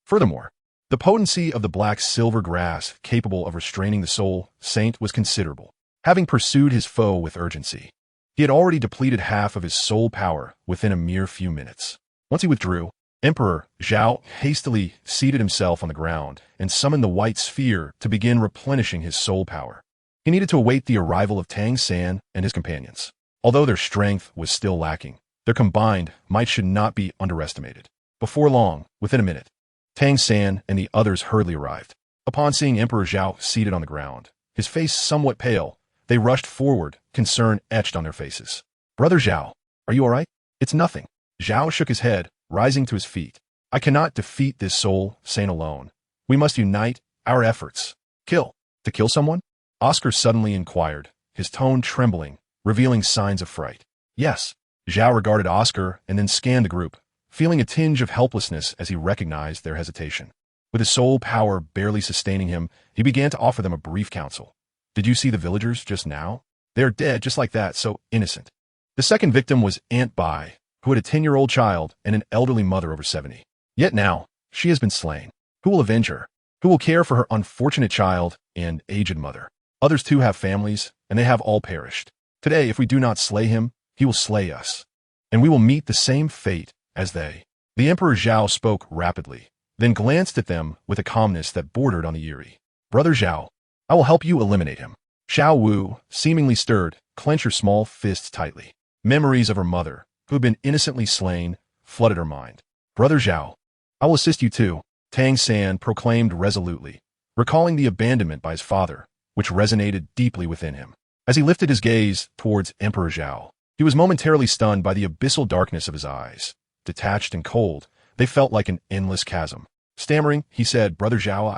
Furthermore, the potency of the black-silver grass capable of restraining the Soul Saint was considerable. Having pursued his foe with urgency, he had already depleted half of his soul power within a mere few minutes. Once he withdrew, Emperor Zhao hastily seated himself on the ground and summoned the white sphere to begin replenishing his soul power. He needed to await the arrival of Tang San and his companions. Although their strength was still lacking, their combined might should not be underestimated. Before long, within a minute, Tang San and the others hurriedly arrived. Upon seeing Emperor Zhao seated on the ground, his face somewhat pale, they rushed forward, concern etched on their faces. "Brother Zhao, are you all right?" "It's nothing." Zhao shook his head, rising to his feet. "I cannot defeat this Soul Saint alone. We must unite our efforts." "Kill? To kill someone?" Oscar suddenly inquired, his tone trembling, revealing signs of fright. "Yes." Zhao regarded Oscar and then scanned the group, feeling a tinge of helplessness as he recognized their hesitation. With his soul power barely sustaining him, he began to offer them a brief counsel. "Did you see the villagers just now? They are dead just like that, so innocent." The second victim was Aunt Bai, who had a 10-year-old child and an elderly mother over 70. Yet now, she has been slain. Who will avenge her? Who will care for her unfortunate child and aged mother? Others too have families, and they have all perished. Today, if we do not slay him, he will slay us, and we will meet the same fate as they. The Emperor Zhao spoke rapidly, then glanced at them with a calmness that bordered on the eerie. "Brother Zhao, I will help you eliminate him." Xiao Wu, seemingly stirred, clenched her small fists tightly. Memories of her mother, who had been innocently slain, flooded her mind. "Brother Zhao, I will assist you too," Tang San proclaimed resolutely, recalling the abandonment by his father, which resonated deeply within him. As he lifted his gaze towards Emperor Zhao, he was momentarily stunned by the abyssal darkness of his eyes. Detached and cold, they felt like an endless chasm. Stammering, he said, "Brother Zhao,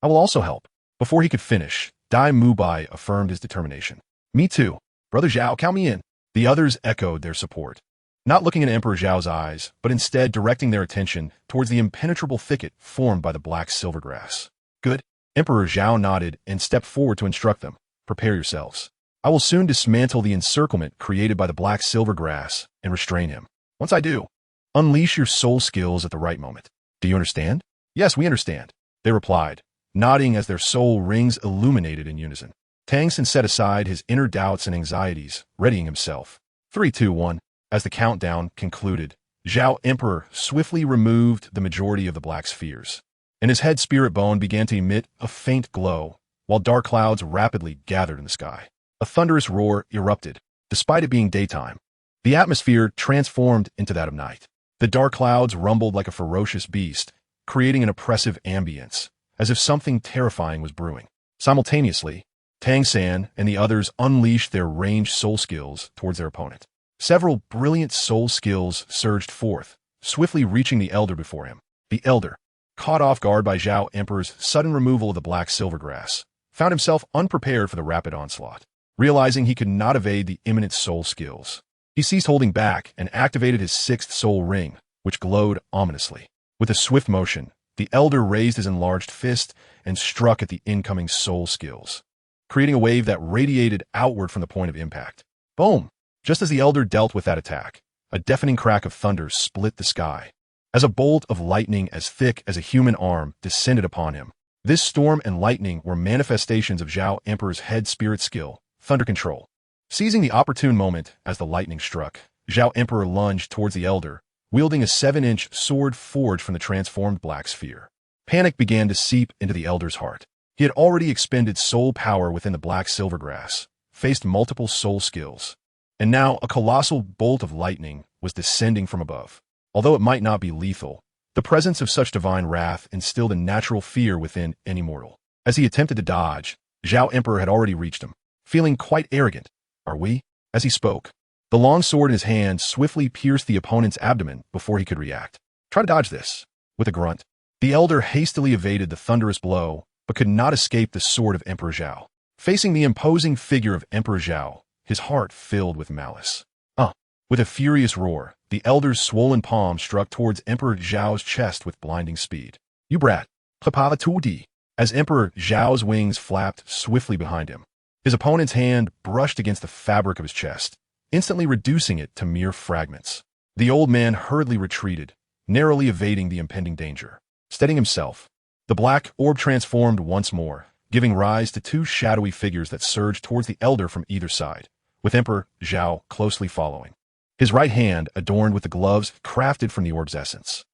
I will also help." Before he could finish, Dai Mubai affirmed his determination. Me too. Brother Zhao, count me in. The others echoed their support, not looking in Emperor Zhao's eyes, but instead directing their attention towards the impenetrable thicket formed by the black silvergrass. Good. Emperor Zhao nodded and stepped forward to instruct them. Prepare yourselves. I will soon dismantle the encirclement created by the black silvergrass and restrain him. Once I do, unleash your soul skills at the right moment. Do you understand? Yes, we understand, they replied, nodding as their soul rings illuminated in unison. Tang Xin set aside his inner doubts and anxieties, readying himself. 3, 2, 1. As the countdown concluded, Zhao Emperor swiftly removed the majority of the black spheres, and his head spirit bone began to emit a faint glow, while dark clouds rapidly gathered in the sky. A thunderous roar erupted, despite it being daytime. The atmosphere transformed into that of night. The dark clouds rumbled like a ferocious beast, creating an oppressive ambience, as if something terrifying was brewing. Simultaneously, Tang San and the others unleashed their ranged soul skills towards their opponent. Several brilliant soul skills surged forth, swiftly reaching the elder before him. The elder, caught off guard by Zhao Emperor's sudden removal of the black silvergrass, found himself unprepared for the rapid onslaught. Realizing he could not evade the imminent soul skills, he ceased holding back and activated his sixth soul ring, which glowed ominously. With a swift motion, the elder raised his enlarged fist and struck at the incoming soul skills, creating a wave that radiated outward from the point of impact. Boom! Just as the elder dealt with that attack, a deafening crack of thunder split the sky, as a bolt of lightning as thick as a human arm descended upon him. This storm and lightning were manifestations of Zhao Emperor's head spirit skill, thunder control. Seizing the opportune moment as the lightning struck, Zhao Emperor lunged towards the elder, wielding a 7-inch sword forged from the transformed black sphere. Panic began to seep into the elder's heart. He had already expended soul power within the black silvergrass, faced multiple soul skills, and now a colossal bolt of lightning was descending from above. Although it might not be lethal, the presence of such divine wrath instilled a natural fear within any mortal. As he attempted to dodge, Zhao Emperor had already reached him. Feeling quite arrogant, are we? As he spoke, the long sword in his hand swiftly pierced the opponent's abdomen before he could react. Try to dodge this. With a grunt, the elder hastily evaded the thunderous blow, but could not escape the sword of Emperor Zhao. Facing the imposing figure of Emperor Zhao, his heart filled with malice. With a furious roar, the elder's swollen palm struck towards Emperor Zhao's chest with blinding speed. You brat! Klapava Tudi! As Emperor Zhao's wings flapped swiftly behind him, his opponent's hand brushed against the fabric of his chest, instantly reducing it to mere fragments. The old man hurriedly retreated, narrowly evading the impending danger. Steadying himself, the black orb transformed once more, giving rise to two shadowy figures that surged towards the elder from either side, with Emperor Zhao closely following, his right hand adorned with the gloves crafted from the orb's essence.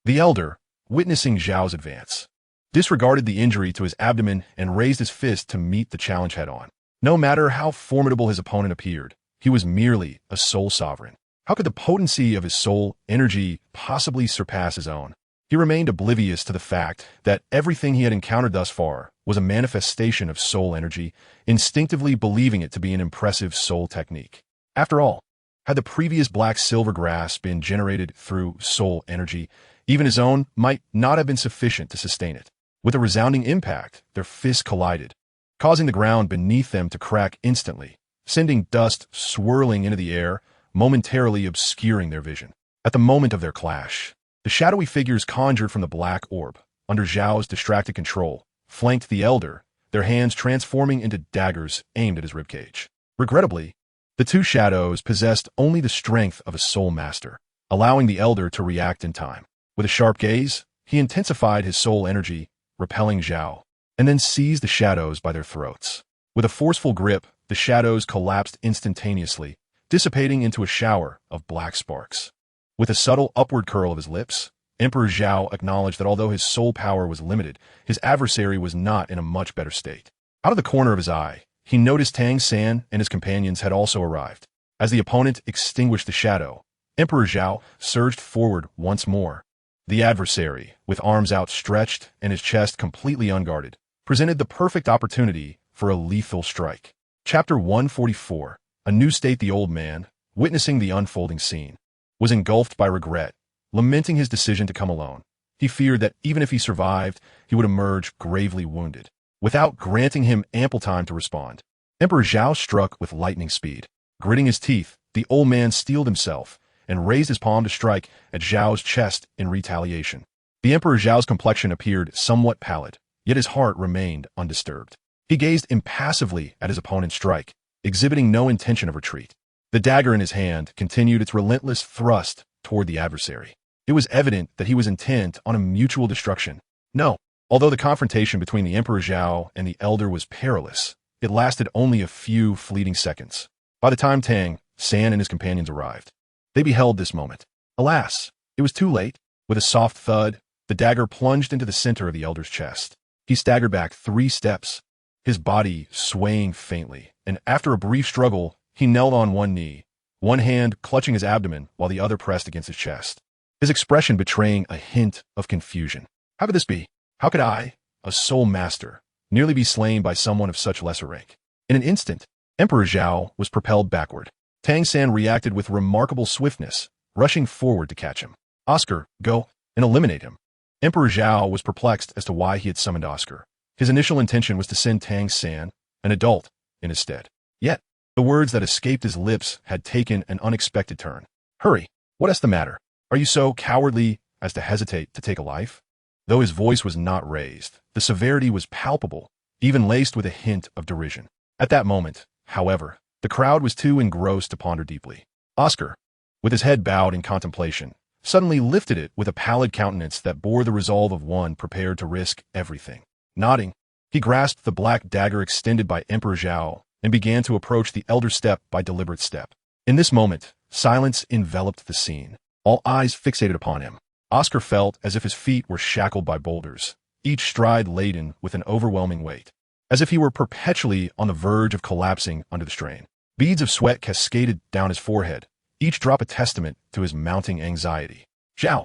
The elder, witnessing Zhao's advance, disregarded the injury to his abdomen and raised his fist to meet the challenge head-on. No matter how formidable his opponent appeared, he was merely a soul sovereign. How could the potency of his soul energy possibly surpass his own? He remained oblivious to the fact that everything he had encountered thus far was a manifestation of soul energy, instinctively believing it to be an impressive soul technique. After all, had the previous black silvergrass been generated through soul energy, even his own might not have been sufficient to sustain it. With a resounding impact, their fists collided, causing the ground beneath them to crack instantly, sending dust swirling into the air, momentarily obscuring their vision. At the moment of their clash, the shadowy figures conjured from the black orb, under Zhao's distracted control, flanked the elder, their hands transforming into daggers aimed at his ribcage. Regrettably, the two shadows possessed only the strength of a soul master, allowing the elder to react in time. With a sharp gaze, he intensified his soul energy, repelling Zhao, and then seized the shadows by their throats. With a forceful grip, the shadows collapsed instantaneously, dissipating into a shower of black sparks. With a subtle upward curl of his lips, Emperor Zhao acknowledged that although his soul power was limited, his adversary was not in a much better state. Out of the corner of his eye, he noticed Tang San and his companions had also arrived. As the opponent extinguished the shadow, Emperor Zhao surged forward once more. The adversary, with arms outstretched and his chest completely unguarded, presented the perfect opportunity for a lethal strike. Chapter 144. A new state. The old man, witnessing the unfolding scene, was engulfed by regret, lamenting his decision to come alone. He feared that even if he survived, he would emerge gravely wounded. without granting him ample time to respond. Emperor Zhao struck with lightning speed. Gritting his teeth, the old man steeled himself and raised his palm to strike at Zhao's chest in retaliation. The Emperor Zhao's complexion appeared somewhat pallid, yet his heart remained undisturbed. He gazed impassively at his opponent's strike, exhibiting no intention of retreat. The dagger in his hand continued its relentless thrust toward the adversary. It was evident that he was intent on a mutual destruction. No, although the confrontation between the Emperor Zhao and the elder was perilous, it lasted only a few fleeting seconds. By the time Tang, San, and his companions arrived, they beheld this moment. Alas, it was too late. With a soft thud, the dagger plunged into the center of the elder's chest. He staggered back 3 steps, his body swaying faintly, and after a brief struggle, he knelt on one knee, one hand clutching his abdomen while the other pressed against his chest, his expression betraying a hint of confusion. How could this be? How could I, a sole master, nearly be slain by someone of such lesser rank? In an instant, Emperor Zhao was propelled backward. Tang San reacted with remarkable swiftness, rushing forward to catch him. Oscar, go and eliminate him. Emperor Zhao was perplexed as to why he had summoned Oscar. His initial intention was to send Tang San, an adult, in his stead. Yet, the words that escaped his lips had taken an unexpected turn. Hurry, what is the matter? Are you so cowardly as to hesitate to take a life? Though his voice was not raised, the severity was palpable, even laced with a hint of derision. At that moment, however, the crowd was too engrossed to ponder deeply. Oscar, with his head bowed in contemplation, suddenly lifted it with a pallid countenance that bore the resolve of one prepared to risk everything. Nodding, he grasped the black dagger extended by Emperor Zhao and began to approach the elder step by deliberate step. In this moment, silence enveloped the scene, all eyes fixated upon him. Oscar felt as if his feet were shackled by boulders, each stride laden with an overwhelming weight, as if he were perpetually on the verge of collapsing under the strain. Beads of sweat cascaded down his forehead, each drop a testament to his mounting anxiety. Zhao!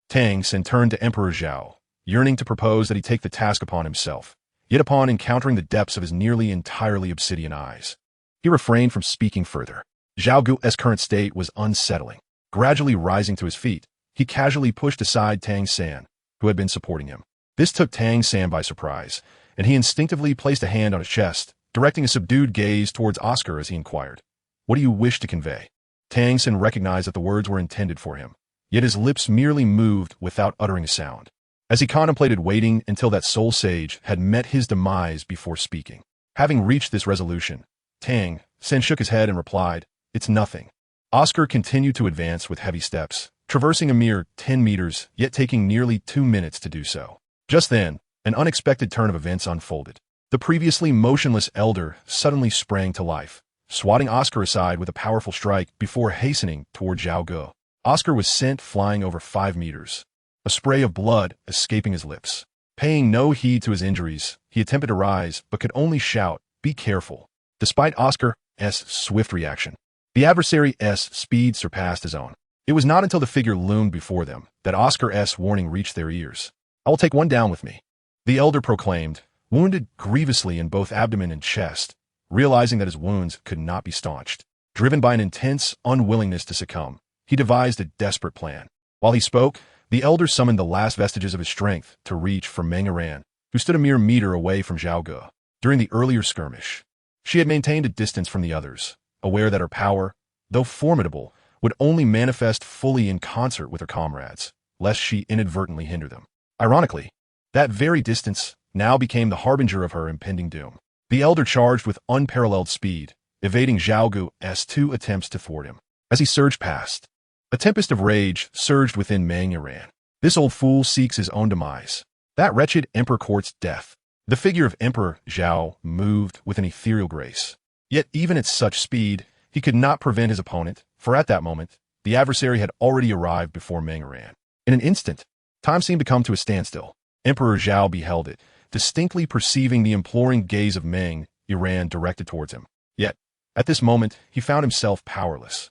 Tang San turned to Emperor Zhao, yearning to propose that he take the task upon himself. Yet upon encountering the depths of his nearly entirely obsidian eyes, he refrained from speaking further. Zhao Gu's current state was unsettling. Gradually rising to his feet, he casually pushed aside Tang San, who had been supporting him. This took Tang San by surprise, and he instinctively placed a hand on his chest, directing a subdued gaze towards Oscar as he inquired, "What do you wish to convey?" Tang San recognized that the words were intended for him, yet his lips merely moved without uttering a sound, as he contemplated waiting until that soul sage had met his demise before speaking. Having reached this resolution, Tang San shook his head and replied, "It's nothing." Oscar continued to advance with heavy steps, traversing a mere 10 meters, yet taking nearly 2 minutes to do so. Just then, an unexpected turn of events unfolded. The previously motionless elder suddenly sprang to life, swatting Oscar aside with a powerful strike before hastening toward Zhao Gu. Oscar was sent flying over 5 meters, a spray of blood escaping his lips. Paying no heed to his injuries, he attempted to rise, but could only shout, "Be careful." Despite Oscar's swift reaction, the adversary's speed surpassed his own. It was not until the figure loomed before them that Oscar's warning reached their ears. "I will take one down with me," the elder proclaimed, wounded grievously in both abdomen and chest, realizing that his wounds could not be staunched. Driven by an intense unwillingness to succumb, he devised a desperate plan. While he spoke, the elder summoned the last vestiges of his strength to reach for Meng Yiran, who stood a mere meter away from Zhao Gu. During the earlier skirmish, she had maintained a distance from the others, aware that her power, though formidable, would only manifest fully in concert with her comrades, lest she inadvertently hinder them. Ironically, that very distance now became the harbinger of her impending doom. The elder charged with unparalleled speed, evading Zhao Gu's 2 attempts to thwart him. As he surged past, a tempest of rage surged within Meng Yiran. This old fool seeks his own demise. That wretched emperor courts death. The figure of Emperor Zhao moved with an ethereal grace. Yet even at such speed, he could not prevent his opponent, for at that moment, the adversary had already arrived before Meng Yiran. In an instant, time seemed to come to a standstill. Emperor Zhao beheld it, distinctly perceiving the imploring gaze of Meng Yiran directed towards him. Yet, at this moment, he found himself powerless.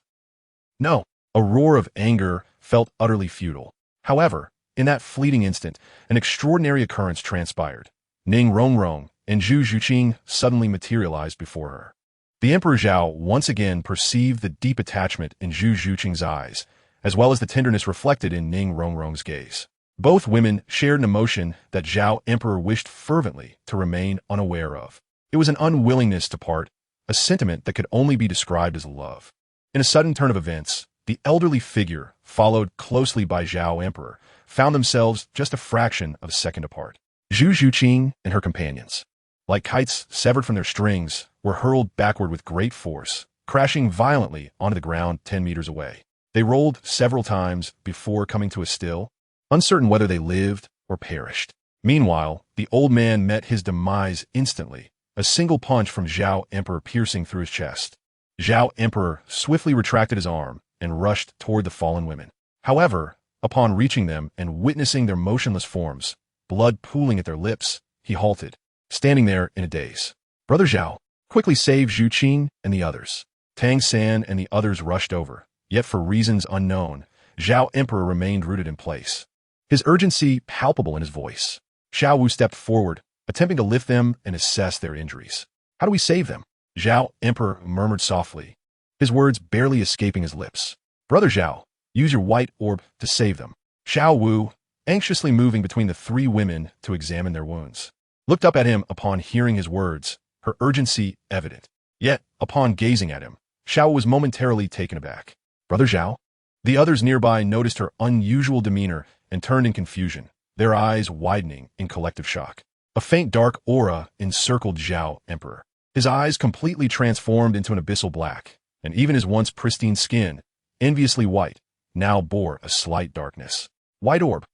No, a roar of anger felt utterly futile. However, in that fleeting instant, an extraordinary occurrence transpired. Ning Rongrong and Zhu Zhuqing suddenly materialized before her. The Emperor Zhao once again perceived the deep attachment in Zhu Zhuqing's eyes, as well as the tenderness reflected in Ning Rongrong's gaze. Both women shared an emotion that Zhao Emperor wished fervently to remain unaware of. It was an unwillingness to part, a sentiment that could only be described as love. In a sudden turn of events, the elderly figure, followed closely by Zhao Emperor, found themselves just a fraction of a second apart. Zhu Zhuqing and her companions, like kites severed from their strings, were hurled backward with great force, crashing violently onto the ground 10 meters away. They rolled several times before coming to a still, uncertain whether they lived or perished. Meanwhile, the old man met his demise instantly, a single punch from Zhao Emperor piercing through his chest. Zhao Emperor swiftly retracted his arm and rushed toward the fallen women. However, upon reaching them and witnessing their motionless forms, blood pooling at their lips, he halted, standing there in a daze. Brother Zhao, quickly save Zhu Qing and the others. Tang San and the others rushed over, yet for reasons unknown, Zhao Emperor remained rooted in place, his urgency palpable in his voice. Xiao Wu stepped forward, attempting to lift them and assess their injuries. How do we save them? Zhao Emperor murmured softly, his words barely escaping his lips. Brother Zhao, use your white orb to save them. Xiao Wu, anxiously moving between the three women to examine their wounds, looked up at him upon hearing his words, her urgency evident. Yet, upon gazing at him, Xiao was momentarily taken aback. Brother Zhao? The others nearby noticed her unusual demeanor and turned in confusion, their eyes widening in collective shock. A faint dark aura encircled Zhao Emperor. His eyes completely transformed into an abyssal black, and even his once pristine skin, enviously white, now bore a slight darkness. White orb.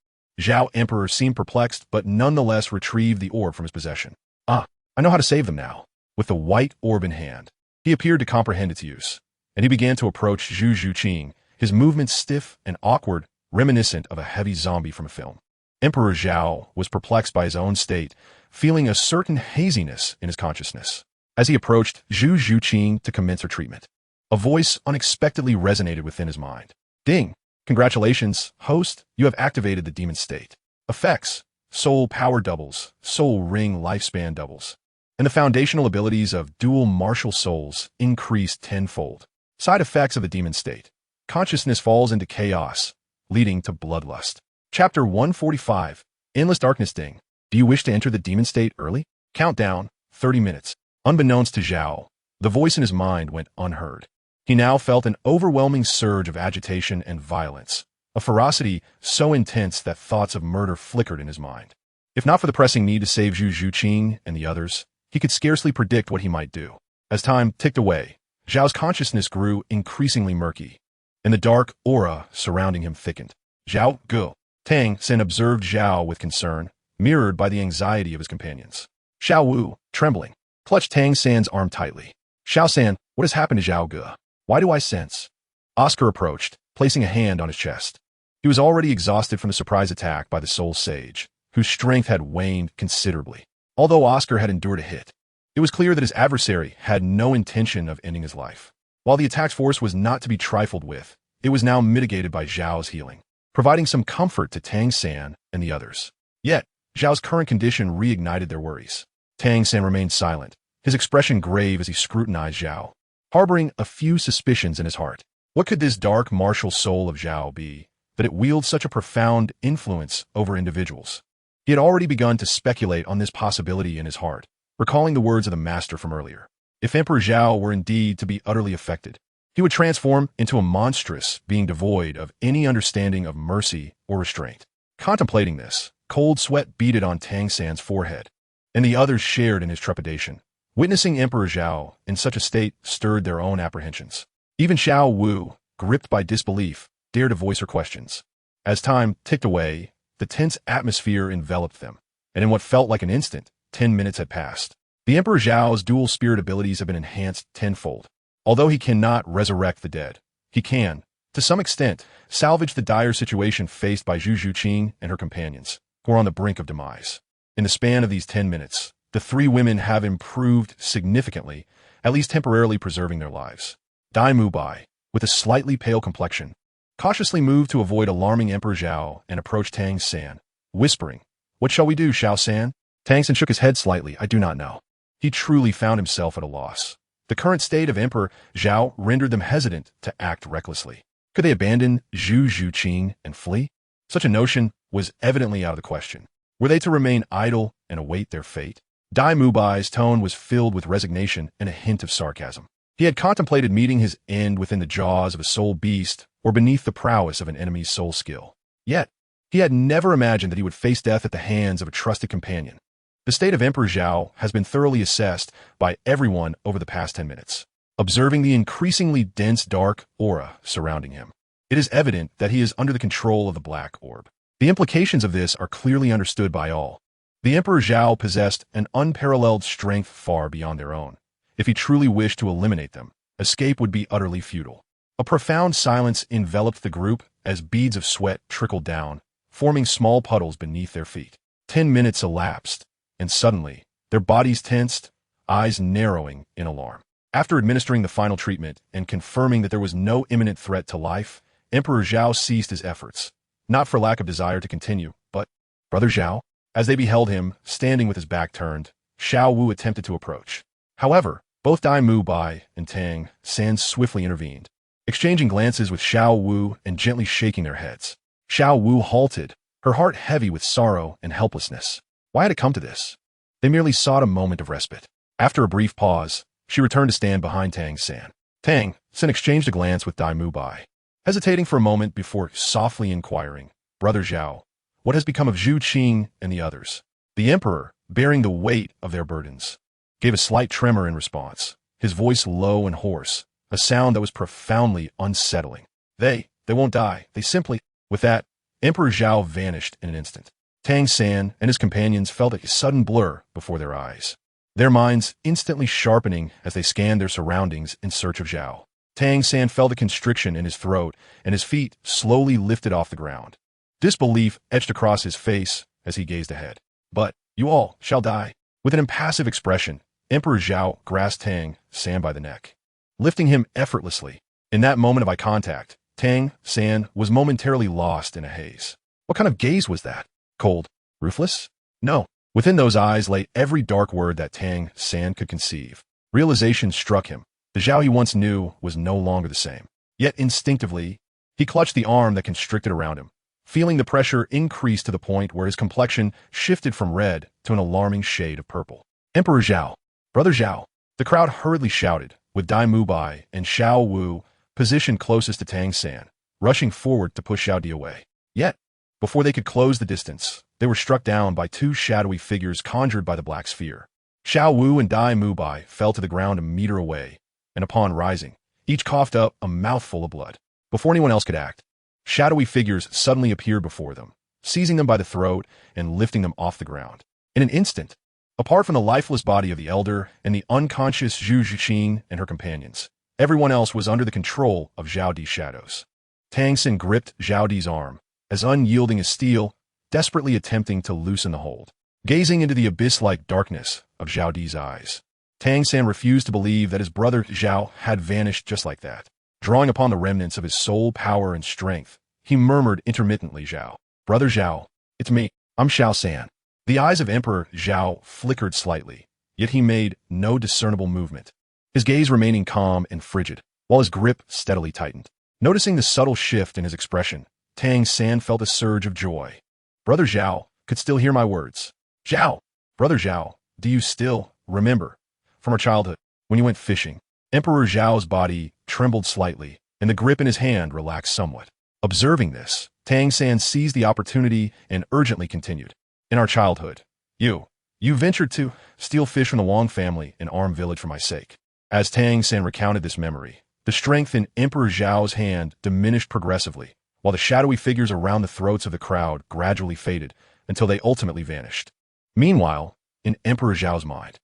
Zhao Emperor seemed perplexed, but nonetheless retrieved the orb from his possession. Ah, I know how to save them now. With the white orb in hand, he appeared to comprehend its use, and he began to approach Zhu Zhuqing, his movements stiff and awkward, reminiscent of a heavy zombie from a film. Emperor Zhao was perplexed by his own state, feeling a certain haziness in his consciousness. As he approached Zhu Zhuqing to commence her treatment, a voice unexpectedly resonated within his mind. Ding! Congratulations, host, you have activated the demon state. Effects: soul power doubles, soul ring lifespan doubles, and the foundational abilities of dual martial souls increased tenfold. Side effects of the demon state: consciousness falls into chaos, leading to bloodlust. Chapter 145, Endless Darkness. Ding. Do you wish to enter the demon state early? Countdown, 30 minutes. Unbeknownst to Zhao, the voice in his mind went unheard. He now felt an overwhelming surge of agitation and violence, a ferocity so intense that thoughts of murder flickered in his mind. If not for the pressing need to save Zhu Zhuqing and the others, he could scarcely predict what he might do. As time ticked away, Zhao's consciousness grew increasingly murky, and the dark aura surrounding him thickened. Zhao Gu. Tang San observed Zhao with concern, mirrored by the anxiety of his companions. Xiao Wu, trembling, clutched Tang San's arm tightly. Xiao San, what has happened to Zhao Gu? Why do I sense? Oscar approached, placing a hand on his chest. He was already exhausted from the surprise attack by the Soul Sage, whose strength had waned considerably. Although Oscar had endured a hit, it was clear that his adversary had no intention of ending his life. While the attack's force was not to be trifled with, it was now mitigated by Zhao's healing, providing some comfort to Tang San and the others. Yet, Zhao's current condition reignited their worries. Tang San remained silent, his expression grave as he scrutinized Zhao, harboring a few suspicions in his heart. What could this dark martial soul of Zhao be, that it wields such a profound influence over individuals? He had already begun to speculate on this possibility in his heart, recalling the words of the master from earlier. If Emperor Zhao were indeed to be utterly affected, he would transform into a monstrous being devoid of any understanding of mercy or restraint. Contemplating this, cold sweat beaded on Tang San's forehead, and the others shared in his trepidation. Witnessing Emperor Zhao in such a state stirred their own apprehensions. Even Xiao Wu, gripped by disbelief, dared to voice her questions. As time ticked away, the tense atmosphere enveloped them, and in what felt like an instant, 10 minutes had passed. The Emperor Zhao's dual spirit abilities have been enhanced tenfold. Although he cannot resurrect the dead, he can, to some extent, salvage the dire situation faced by Zhu Zhuqing and her companions, who are on the brink of demise. In the span of these 10 minutes, the three women have improved significantly, at least temporarily preserving their lives. Dai Mubai, with a slightly pale complexion, cautiously moved to avoid alarming Emperor Zhao and approached Tang San, whispering, "What shall we do, Xiao San?" Tang San shook his head slightly. "I do not know." He truly found himself at a loss. The current state of Emperor Zhao rendered them hesitant to act recklessly. Could they abandon Zhu Zhuqing and flee? Such a notion was evidently out of the question. Were they to remain idle and await their fate? Dai Mubai's tone was filled with resignation and a hint of sarcasm. He had contemplated meeting his end within the jaws of a soul beast or beneath the prowess of an enemy's soul skill. Yet, he had never imagined that he would face death at the hands of a trusted companion. The state of Emperor Zhao has been thoroughly assessed by everyone over the past 10 minutes. Observing the increasingly dense dark aura surrounding him, it is evident that he is under the control of the black orb. The implications of this are clearly understood by all. The Emperor Zhao possessed an unparalleled strength far beyond their own. If he truly wished to eliminate them, escape would be utterly futile. A profound silence enveloped the group as beads of sweat trickled down, forming small puddles beneath their feet. 10 minutes elapsed, and suddenly, their bodies tensed, eyes narrowing in alarm. After administering the final treatment and confirming that there was no imminent threat to life, Emperor Zhao ceased his efforts, not for lack of desire to continue, but, "Brother Zhao?" As they beheld him, standing with his back turned, Xiao Wu attempted to approach. However, both Dai Mubai and Tang San swiftly intervened, exchanging glances with Xiao Wu and gently shaking their heads. Xiao Wu halted, her heart heavy with sorrow and helplessness. Why had it come to this? They merely sought a moment of respite. After a brief pause, she returned to stand behind Tang San. Tang San exchanged a glance with Dai Mubai, hesitating for a moment before softly inquiring, "Brother Zhao, what has become of Zhu Qing and the others?" The emperor, bearing the weight of their burdens, gave a slight tremor in response, his voice low and hoarse, a sound that was profoundly unsettling. They won't die, they simply..." With that, Emperor Zhao vanished in an instant. Tang San and his companions felt a sudden blur before their eyes, their minds instantly sharpening as they scanned their surroundings in search of Zhao. Tang San felt a constriction in his throat, and his feet slowly lifted off the ground. Disbelief etched across his face as he gazed ahead. "But you all shall die." With an impassive expression, Emperor Zhao grasped Tang San by the neck, lifting him effortlessly. In that moment of eye contact, Tang San was momentarily lost in a haze. What kind of gaze was that? Cold? Ruthless? No. Within those eyes lay every dark word that Tang San could conceive. Realization struck him. The Zhao he once knew was no longer the same. Yet instinctively, he clutched the arm that constricted around him, feeling the pressure increase to the point where his complexion shifted from red to an alarming shade of purple. "Emperor Zhao! Brother Zhao!" The crowd hurriedly shouted, with Dai Mubai and Xiao Wu positioned closest to Tang San, rushing forward to push Xiao Di away. Yet, before they could close the distance, they were struck down by two shadowy figures conjured by the black sphere. Xiao Wu and Dai Mubai fell to the ground a meter away, and upon rising, each coughed up a mouthful of blood. Before anyone else could act, shadowy figures suddenly appeared before them, seizing them by the throat and lifting them off the ground. In an instant, apart from the lifeless body of the elder and the unconscious Zhu Zhiqing and her companions, everyone else was under the control of Zhao Di's shadows. Tang San gripped Zhao Di's arm, as unyielding as steel, desperately attempting to loosen the hold. Gazing into the abyss-like darkness of Zhao Di's eyes, Tang San refused to believe that his brother Zhao had vanished just like that. Drawing upon the remnants of his soul power and strength, he murmured intermittently, "Zhao. Brother Zhao, it's me. I'm Xiao San." The eyes of Emperor Zhao flickered slightly, yet he made no discernible movement, his gaze remaining calm and frigid, while his grip steadily tightened. Noticing the subtle shift in his expression, Tang San felt a surge of joy. Brother Zhao could still hear my words. "Zhao! Brother Zhao, do you still remember from our childhood when you went fishing?" Emperor Zhao's body trembled slightly, and the grip in his hand relaxed somewhat. Observing this, Tang San seized the opportunity and urgently continued. "In our childhood, you ventured to steal fish from the Wang family in Arm Village for my sake." As Tang San recounted this memory, the strength in Emperor Zhao's hand diminished progressively, while the shadowy figures around the throats of the crowd gradually faded until they ultimately vanished. Meanwhile, in Emperor Zhao's mind,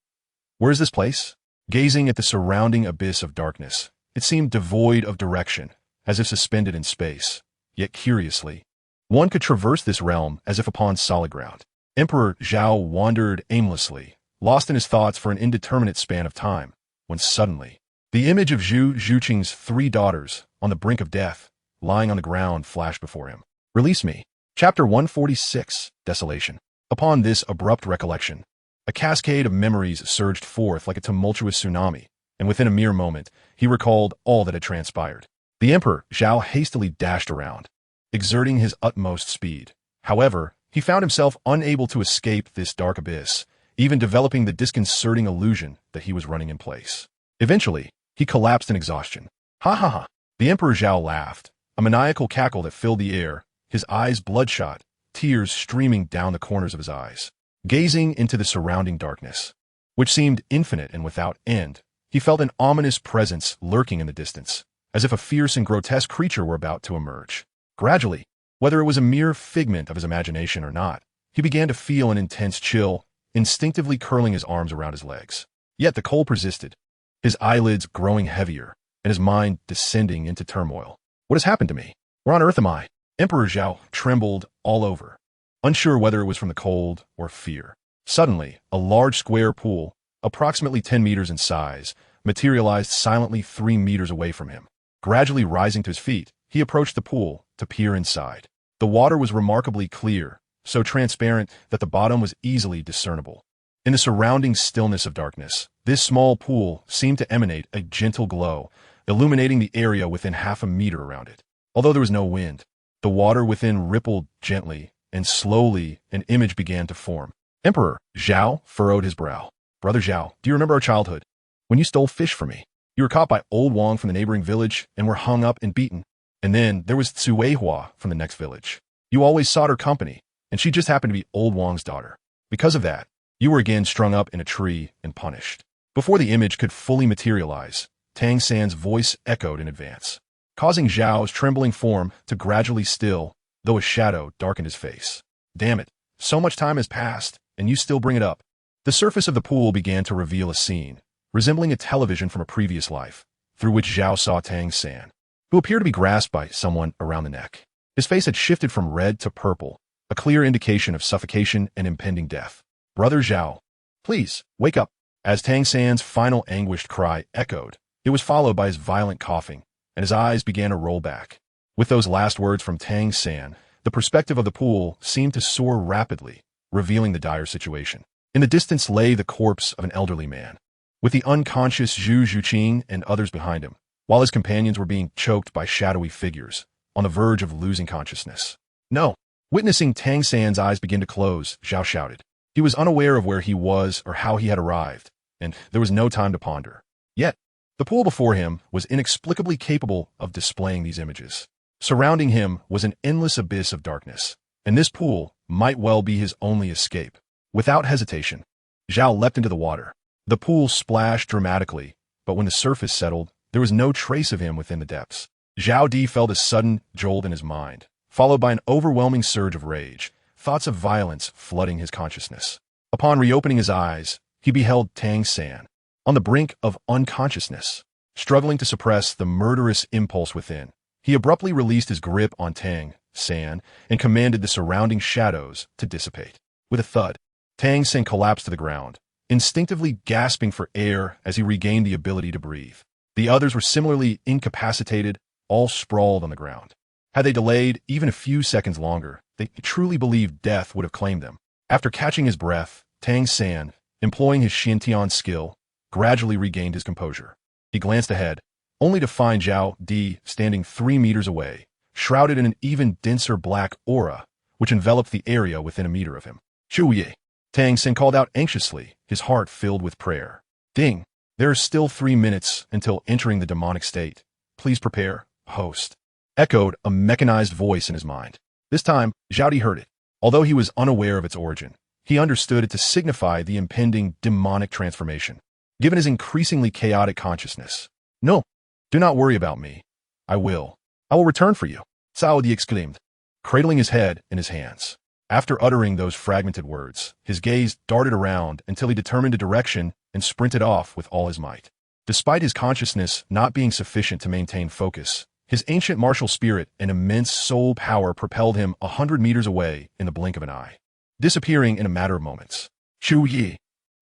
where is this place? Gazing at the surrounding abyss of darkness, it seemed devoid of direction, as if suspended in space. Yet curiously, one could traverse this realm as if upon solid ground. Emperor Zhao wandered aimlessly, lost in his thoughts for an indeterminate span of time, when suddenly, the image of Zhu Zhiqing's 3 daughters, on the brink of death, lying on the ground, flashed before him. "Release me." Chapter 146, Desolation. Upon this abrupt recollection, a cascade of memories surged forth like a tumultuous tsunami, and within a mere moment, he recalled all that had transpired. The Emperor Zhao hastily dashed around, exerting his utmost speed. However, he found himself unable to escape this dark abyss, even developing the disconcerting illusion that he was running in place. Eventually, he collapsed in exhaustion. Ha ha ha! The Emperor Zhao laughed, a maniacal cackle that filled the air, his eyes bloodshot, tears streaming down the corners of his eyes. Gazing into the surrounding darkness, which seemed infinite and without end, he felt an ominous presence lurking in the distance, as if a fierce and grotesque creature were about to emerge. Gradually, whether it was a mere figment of his imagination or not, he began to feel an intense chill, instinctively curling his arms around his legs. Yet the cold persisted, his eyelids growing heavier, and his mind descending into turmoil. What has happened to me? Where on earth am I? Emperor Zhao trembled all over, unsure whether it was from the cold or fear. Suddenly, a large square pool, approximately 10 meters in size, materialized silently 3 meters away from him. Gradually rising to his feet, he approached the pool to peer inside. The water was remarkably clear, so transparent that the bottom was easily discernible. In the surrounding stillness of darkness, this small pool seemed to emanate a gentle glow, illuminating the area within half a meter around it. Although there was no wind, the water within rippled gently, and slowly an image began to form. Emperor Zhao furrowed his brow. Brother Zhao, do you remember our childhood? When you stole fish from me, you were caught by old Wang from the neighboring village and were hung up and beaten. And then there was Tsueihua from the next village. You always sought her company, and she just happened to be old Wang's daughter. Because of that, you were again strung up in a tree and punished. Before the image could fully materialize, Tang San's voice echoed in advance, causing Zhao's trembling form to gradually still, though a shadow darkened his face. Damn it, so much time has passed, and you still bring it up. The surface of the pool began to reveal a scene, resembling a television from a previous life, through which Zhao saw Tang San, who appeared to be grasped by someone around the neck. His face had shifted from red to purple, a clear indication of suffocation and impending death. Brother Zhao, please, wake up. As Tang San's final anguished cry echoed, it was followed by his violent coughing, and his eyes began to roll back. With those last words from Tang San, the perspective of the pool seemed to soar rapidly, revealing the dire situation. In the distance lay the corpse of an elderly man, with the unconscious Zhu Zhuqing and others behind him, while his companions were being choked by shadowy figures, on the verge of losing consciousness. No! Witnessing Tang San's eyes begin to close, Zhao shouted. He was unaware of where he was or how he had arrived, and there was no time to ponder. Yet, the pool before him was inexplicably capable of displaying these images. Surrounding him was an endless abyss of darkness, and this pool might well be his only escape. Without hesitation, Zhao leapt into the water. The pool splashed dramatically, but when the surface settled, there was no trace of him within the depths. Zhao Di felt a sudden jolt in his mind, followed by an overwhelming surge of rage, thoughts of violence flooding his consciousness. Upon reopening his eyes, he beheld Tang San, on the brink of unconsciousness. Struggling to suppress the murderous impulse within, he abruptly released his grip on Tang San and commanded the surrounding shadows to dissipate. With a thud, Tang San collapsed to the ground, instinctively gasping for air as he regained the ability to breathe. The others were similarly incapacitated, all sprawled on the ground. Had they delayed even a few seconds longer, they truly believed death would have claimed them. After catching his breath, Tang San, employing his Xintian skill, gradually regained his composure. He glanced ahead, only to find Zhao Di standing 3 meters away, shrouded in an even denser black aura, which enveloped the area within a meter of him. Chuye, Tang San called out anxiously, his heart filled with prayer. Ding! There are still 3 minutes until entering the demonic state. Please prepare, host. Echoed a mechanized voice in his mind. This time, Zhao Di heard it. Although he was unaware of its origin, he understood it to signify the impending demonic transformation, given his increasingly chaotic consciousness. No, do not worry about me. I will return for you, Zhao Di exclaimed, cradling his head in his hands. After uttering those fragmented words, his gaze darted around until he determined a direction and sprinted off with all his might. Despite his consciousness not being sufficient to maintain focus, his ancient martial spirit and immense soul power propelled him 100 meters away in the blink of an eye, disappearing in a matter of moments. Chu Yi!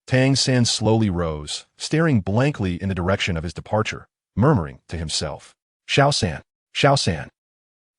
Tang San slowly rose, staring blankly in the direction of his departure, murmuring to himself. Xiao San! Xiao San!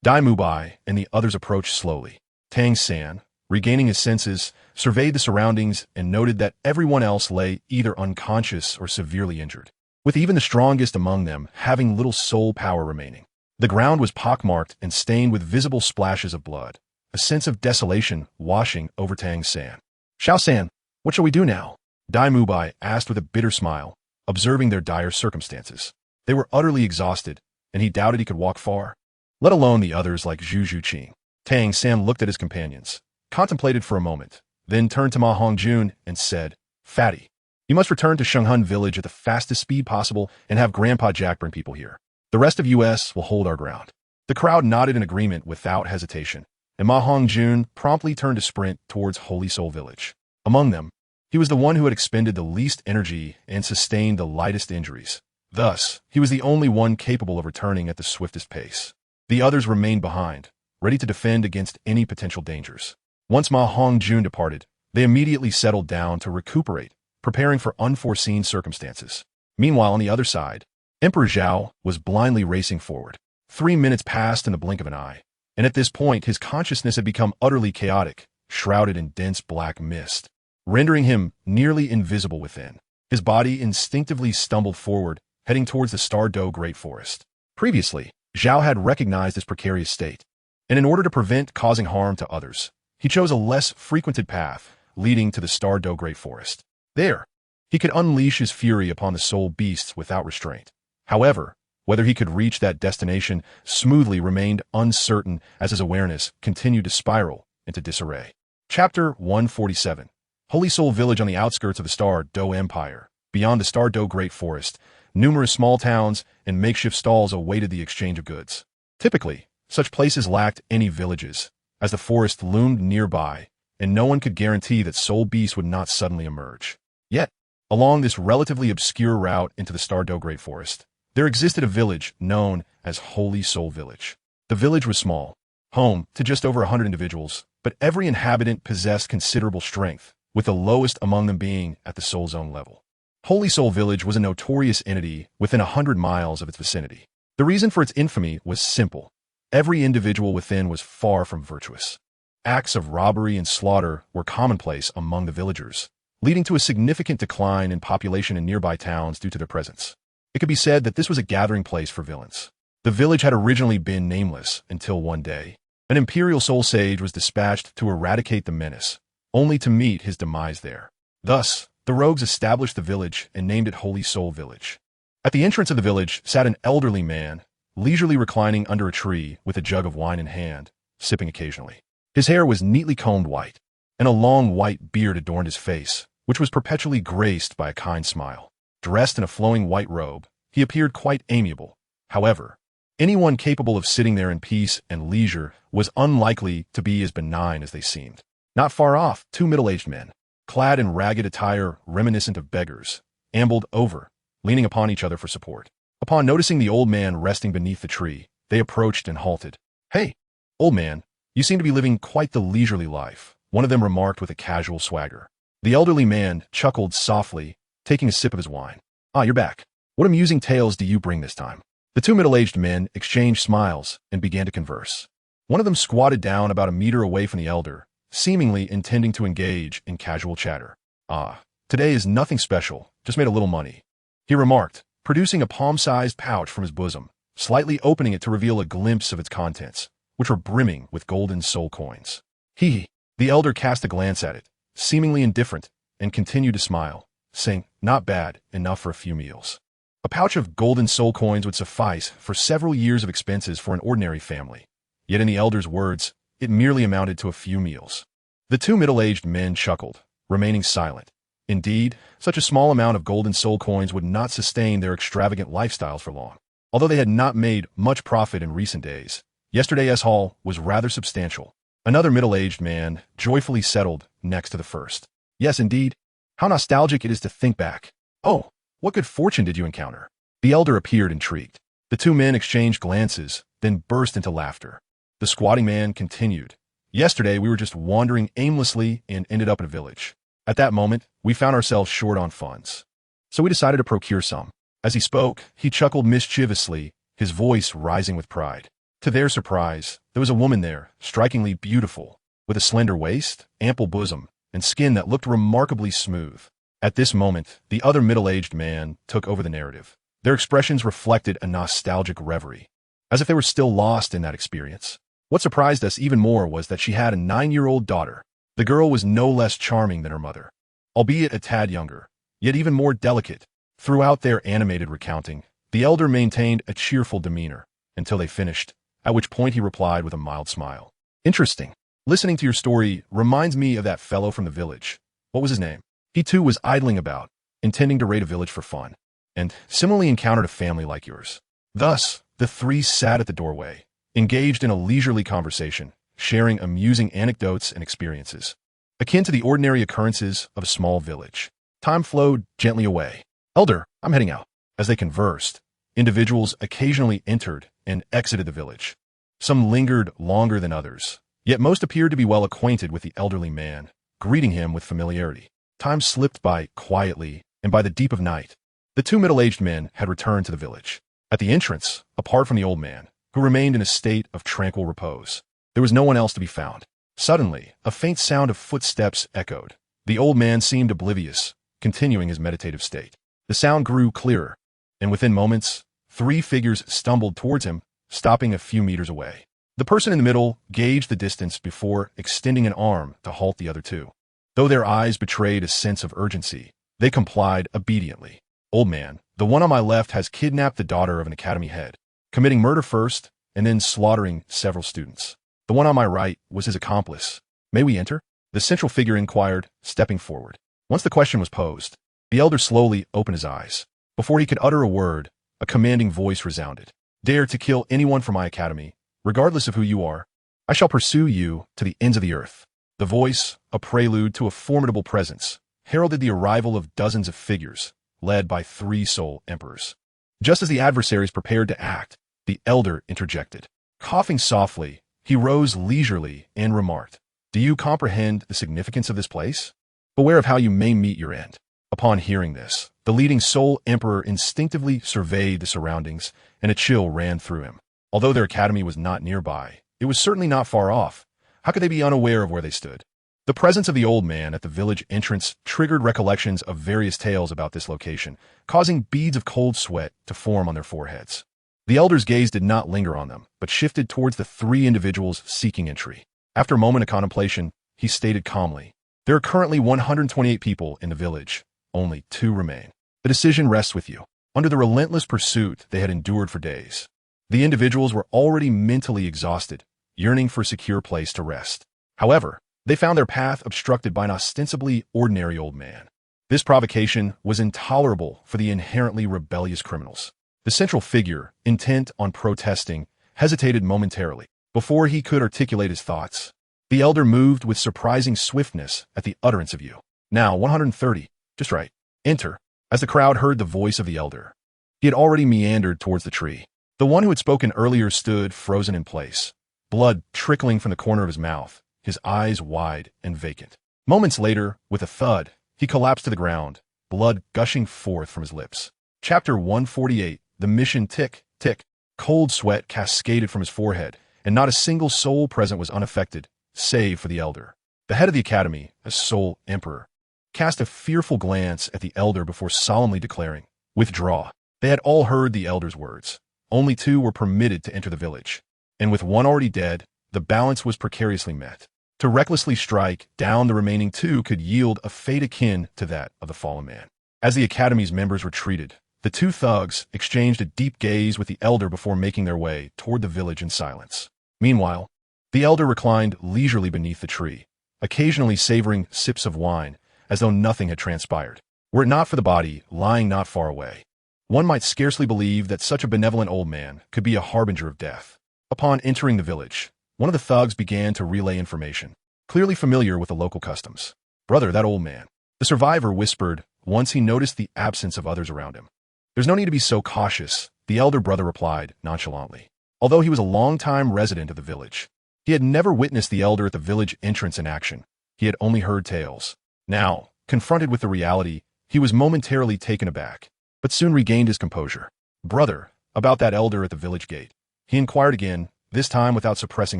Dai Mubai and the others approached slowly. Tang San, regaining his senses, surveyed the surroundings and noted that everyone else lay either unconscious or severely injured, with even the strongest among them having little soul power remaining. The ground was pockmarked and stained with visible splashes of blood, a sense of desolation washing over Tang-san. "Xiao-san, what shall we do now?" Dai Mubai asked with a bitter smile, observing their dire circumstances. They were utterly exhausted, and he doubted he could walk far, let alone the others like Zhu Zhuqing. Tang-san looked at his companions, contemplated for a moment, then turned to Ma Hongjun and said, "Fatty, you must return to Shenghun village at the fastest speed possible and have Grandpa Jack bring people here. The rest of us will hold our ground." The crowd nodded in agreement without hesitation, and Ma Hongjun promptly turned to sprint towards Holy Soul Village. Among them, he was the one who had expended the least energy and sustained the lightest injuries. Thus, he was the only one capable of returning at the swiftest pace. The others remained behind, ready to defend against any potential dangers. Once Ma Hongjun departed, they immediately settled down to recuperate, preparing for unforeseen circumstances. Meanwhile, on the other side, Emperor Zhao was blindly racing forward. 3 minutes passed in the blink of an eye, and at this point his consciousness had become utterly chaotic, shrouded in dense black mist, rendering him nearly invisible within. His body instinctively stumbled forward, heading towards the Stardow Great Forest. Previously, Zhao had recognized his precarious state, and in order to prevent causing harm to others, he chose a less frequented path leading to the Stardow Great Forest. There, he could unleash his fury upon the soul beasts without restraint. However, whether he could reach that destination smoothly remained uncertain as his awareness continued to spiral into disarray. Chapter 147. Holy Soul Village on the outskirts of the Stardow Empire. Beyond the Stardow Great Forest, numerous small towns and makeshift stalls awaited the exchange of goods. Typically, such places lacked any villages, as the forest loomed nearby, and no one could guarantee that soul beasts would not suddenly emerge. Yet, along this relatively obscure route into the Stardow Great Forest, there existed a village known as Holy Soul Village. The village was small, home to just over 100 individuals, but every inhabitant possessed considerable strength, with the lowest among them being at the Soul Zone level. Holy Soul Village was a notorious entity within 100 miles of its vicinity. The reason for its infamy was simple. Every individual within was far from virtuous. Acts of robbery and slaughter were commonplace among the villagers, leading to a significant decline in population in nearby towns due to their presence. It could be said that this was a gathering place for villains. The village had originally been nameless until one day, an Imperial Soul Sage was dispatched to eradicate the menace, only to meet his demise there. Thus, the rogues established the village and named it Holy Soul Village. At the entrance of the village sat an elderly man, leisurely reclining under a tree with a jug of wine in hand, sipping occasionally. His hair was neatly combed white, and a long white beard adorned his face, which was perpetually graced by a kind smile. Dressed in a flowing white robe, he appeared quite amiable. However, anyone capable of sitting there in peace and leisure was unlikely to be as benign as they seemed. Not far off, 2 middle-aged men, clad in ragged attire reminiscent of beggars, ambled over, leaning upon each other for support. Upon noticing the old man resting beneath the tree, they approached and halted. "Hey, old man, you seem to be living quite the leisurely life," one of them remarked with a casual swagger. The elderly man chuckled softly, taking a sip of his wine. "Ah, you're back. What amusing tales do you bring this time?" The 2 middle-aged men exchanged smiles and began to converse. One of them squatted down about a meter away from the elder, seemingly intending to engage in casual chatter. "Ah, today is nothing special, just made a little money," he remarked, producing a palm-sized pouch from his bosom, slightly opening it to reveal a glimpse of its contents, which were brimming with golden soul coins. The elder cast a glance at it, seemingly indifferent, and continued to smile, saying, "Not bad, enough for a few meals." A pouch of golden soul coins would suffice for several years of expenses for an ordinary family. Yet in the elder's words, it merely amounted to a few meals. The 2 middle-aged men chuckled, remaining silent. Indeed, such a small amount of golden soul coins would not sustain their extravagant lifestyles for long. Although they had not made much profit in recent days, yesterday's haul was rather substantial. Another middle-aged man joyfully settled next to the first. "Yes, indeed. How nostalgic it is to think back. Oh, what good fortune did you encounter?" The elder appeared intrigued. The 2 men exchanged glances, then burst into laughter. The squatting man continued. "Yesterday we were just wandering aimlessly and ended up in a village. At that moment, we found ourselves short on funds. So we decided to procure some." As he spoke, he chuckled mischievously, his voice rising with pride. To their surprise, there was a woman there, strikingly beautiful, with a slender waist, ample bosom, and skin that looked remarkably smooth. At this moment, the other middle-aged man took over the narrative. Their expressions reflected a nostalgic reverie. as if they were still lost in that experience. What surprised us even more was that she had a 9-year-old daughter. The girl was no less charming than her mother, albeit a tad younger, yet even more delicate. Throughout their animated recounting, the elder maintained a cheerful demeanor until they finished, at which point he replied with a mild smile. Interesting. Listening to your story reminds me of that fellow from the village. What was his name? He too was idling about, intending to raid a village for fun, and similarly encountered a family like yours. Thus, the three sat at the doorway, engaged in a leisurely conversation, sharing amusing anecdotes and experiences, akin to the ordinary occurrences of a small village. Time flowed gently away. Elder, I'm heading out. As they conversed, individuals occasionally entered and exited the village. Some lingered longer than others, yet most appeared to be well acquainted with the elderly man, greeting him with familiarity. Time slipped by quietly, and by the deep of night, the two middle-aged men had returned to the village. At the entrance, apart from the old man, who remained in a state of tranquil repose, there was no one else to be found. Suddenly, a faint sound of footsteps echoed. The old man seemed oblivious, continuing his meditative state. The sound grew clearer, and within moments, 3 figures stumbled towards him, stopping a few meters away. The person in the middle gauged the distance before extending an arm to halt the other two. Though their eyes betrayed a sense of urgency, they complied obediently. Old man, the one on my left has kidnapped the daughter of an academy head, committing murder first and then slaughtering several students. The one on my right was his accomplice. May we enter? The central figure inquired, stepping forward. Once the question was posed, the elder slowly opened his eyes. Before he could utter a word, a commanding voice resounded. Dare to kill anyone from my academy, regardless of who you are, I shall pursue you to the ends of the earth. The voice, a prelude to a formidable presence, heralded the arrival of dozens of figures, led by 3 soul emperors. Just as the adversaries prepared to act, the elder interjected. Coughing softly, he rose leisurely and remarked, Do you comprehend the significance of this place? Beware of how you may meet your end. Upon hearing this, the leading soul emperor instinctively surveyed the surroundings, and a chill ran through him. Although their academy was not nearby, it was certainly not far off. How could they be unaware of where they stood? The presence of the old man at the village entrance triggered recollections of various tales about this location, causing beads of cold sweat to form on their foreheads. The elder's gaze did not linger on them, but shifted towards the 3 individuals seeking entry. After a moment of contemplation, he stated calmly, There are currently 128 people in the village. Only 2 remain. The decision rests with you. Under the relentless pursuit they had endured for days, the individuals were already mentally exhausted, yearning for a secure place to rest. However, they found their path obstructed by an ostensibly ordinary old man. This provocation was intolerable for the inherently rebellious criminals. The central figure, intent on protesting, hesitated momentarily. Before he could articulate his thoughts, the elder moved with surprising swiftness at the utterance of you. Now 130. Just right. Enter. As the crowd heard the voice of the elder, he had already meandered towards the tree. The one who had spoken earlier stood frozen in place, blood trickling from the corner of his mouth, his eyes wide and vacant. Moments later, with a thud, he collapsed to the ground, blood gushing forth from his lips. Chapter 148. The mission tick, tick. Cold sweat cascaded from his forehead, and not a single soul present was unaffected, save for the elder. The head of the academy, a soul emperor, cast a fearful glance at the elder before solemnly declaring, Withdraw. They had all heard the elder's words. Only 2 were permitted to enter the village, and with 1 already dead, the balance was precariously met. To recklessly strike down the remaining 2 could yield a fate akin to that of the fallen man. As the academy's members retreated, the 2 thugs exchanged a deep gaze with the elder before making their way toward the village in silence. Meanwhile, the elder reclined leisurely beneath the tree, occasionally savoring sips of wine, as though nothing had transpired. Were it not for the body lying not far away, one might scarcely believe that such a benevolent old man could be a harbinger of death. Upon entering the village, one of the thugs began to relay information, clearly familiar with the local customs. Brother, that old man. The survivor whispered once he noticed the absence of others around him. There's no need to be so cautious, the elder brother replied nonchalantly. Although he was a long-time resident of the village, he had never witnessed the elder at the village entrance in action. He had only heard tales. Now, confronted with the reality, he was momentarily taken aback, but soon regained his composure. Brother, about that elder at the village gate, he inquired again, this time without suppressing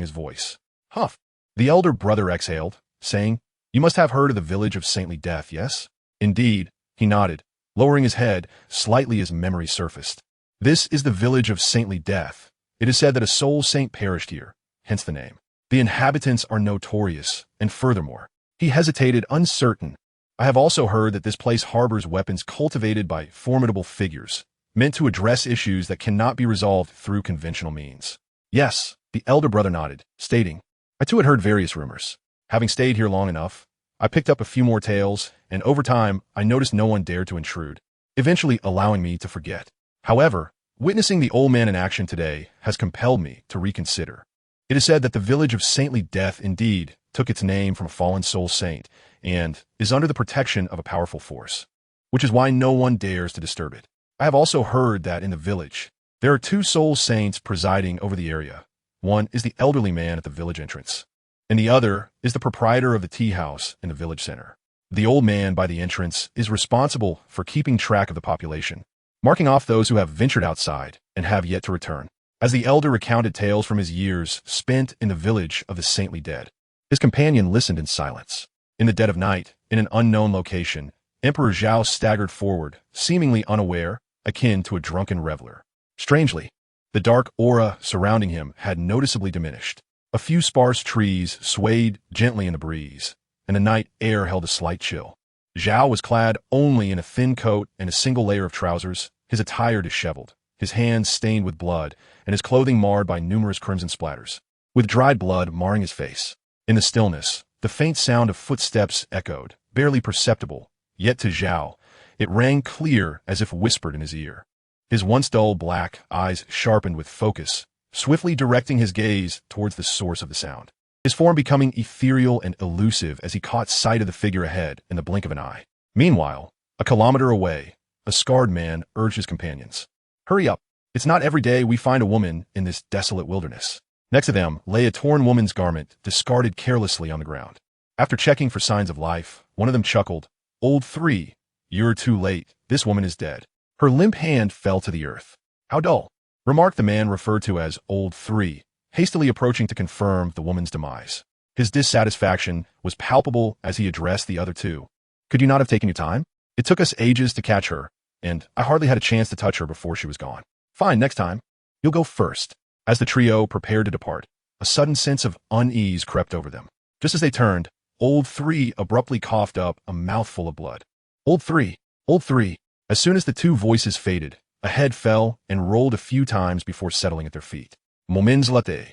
his voice. Huff. The elder brother exhaled, saying, You must have heard of the village of saintly death, yes? Indeed, he nodded, lowering his head slightly as memory surfaced. This is the village of saintly death, It is said that a soul saint perished here, hence the name. The inhabitants are notorious, and furthermore, he hesitated, uncertain. I have also heard that this place harbors weapons cultivated by formidable figures, meant to address issues that cannot be resolved through conventional means. Yes, the elder brother nodded, stating, I too had heard various rumors. Having stayed here long enough, I picked up a few more tales, and over time, I noticed no one dared to intrude, eventually allowing me to forget. However, witnessing the old man in action today has compelled me to reconsider. It is said that the village of saintly death indeed took its name from a fallen soul saint and is under the protection of a powerful force, which is why no one dares to disturb it. I have also heard that in the village, there are two soul saints presiding over the area. One is the elderly man at the village entrance, and the other is the proprietor of the tea house in the village center. The old man by the entrance is responsible for keeping track of the population, marking off those who have ventured outside and have yet to return. As the elder recounted tales from his years spent in the village of the saintly dead, his companion listened in silence. In the dead of night, in an unknown location, Emperor Zhao staggered forward, seemingly unaware, akin to a drunken reveler. Strangely, the dark aura surrounding him had noticeably diminished. A few sparse trees swayed gently in the breeze, and the night air held a slight chill. Zhao was clad only in a thin coat and a single layer of trousers, his attire disheveled, his hands stained with blood, and his clothing marred by numerous crimson splatters, with dried blood marring his face. In the stillness, the faint sound of footsteps echoed, barely perceptible, yet to Zhao, it rang clear as if whispered in his ear. His once dull black eyes sharpened with focus, swiftly directing his gaze towards the source of the sound, his form becoming ethereal and elusive as he caught sight of the figure ahead in the blink of an eye. Meanwhile, a kilometer away, a scarred man urged his companions. Hurry up. It's not every day we find a woman in this desolate wilderness. Next to them lay a torn woman's garment, discarded carelessly on the ground. After checking for signs of life, one of them chuckled, Old 3, you're too late. This woman is dead. Her limp hand fell to the earth. How dull, remarked the man referred to as Old 3, hastily approaching to confirm the woman's demise. His dissatisfaction was palpable as he addressed the other two. Could you not have taken your time? It took us ages to catch her, and I hardly had a chance to touch her before she was gone. Fine, next time. You'll go first. As the trio prepared to depart, a sudden sense of unease crept over them. Just as they turned, Old 3 abruptly coughed up a mouthful of blood. Old 3, Old 3. As soon as the two voices faded, a head fell and rolled a few times before settling at their feet. Moments later,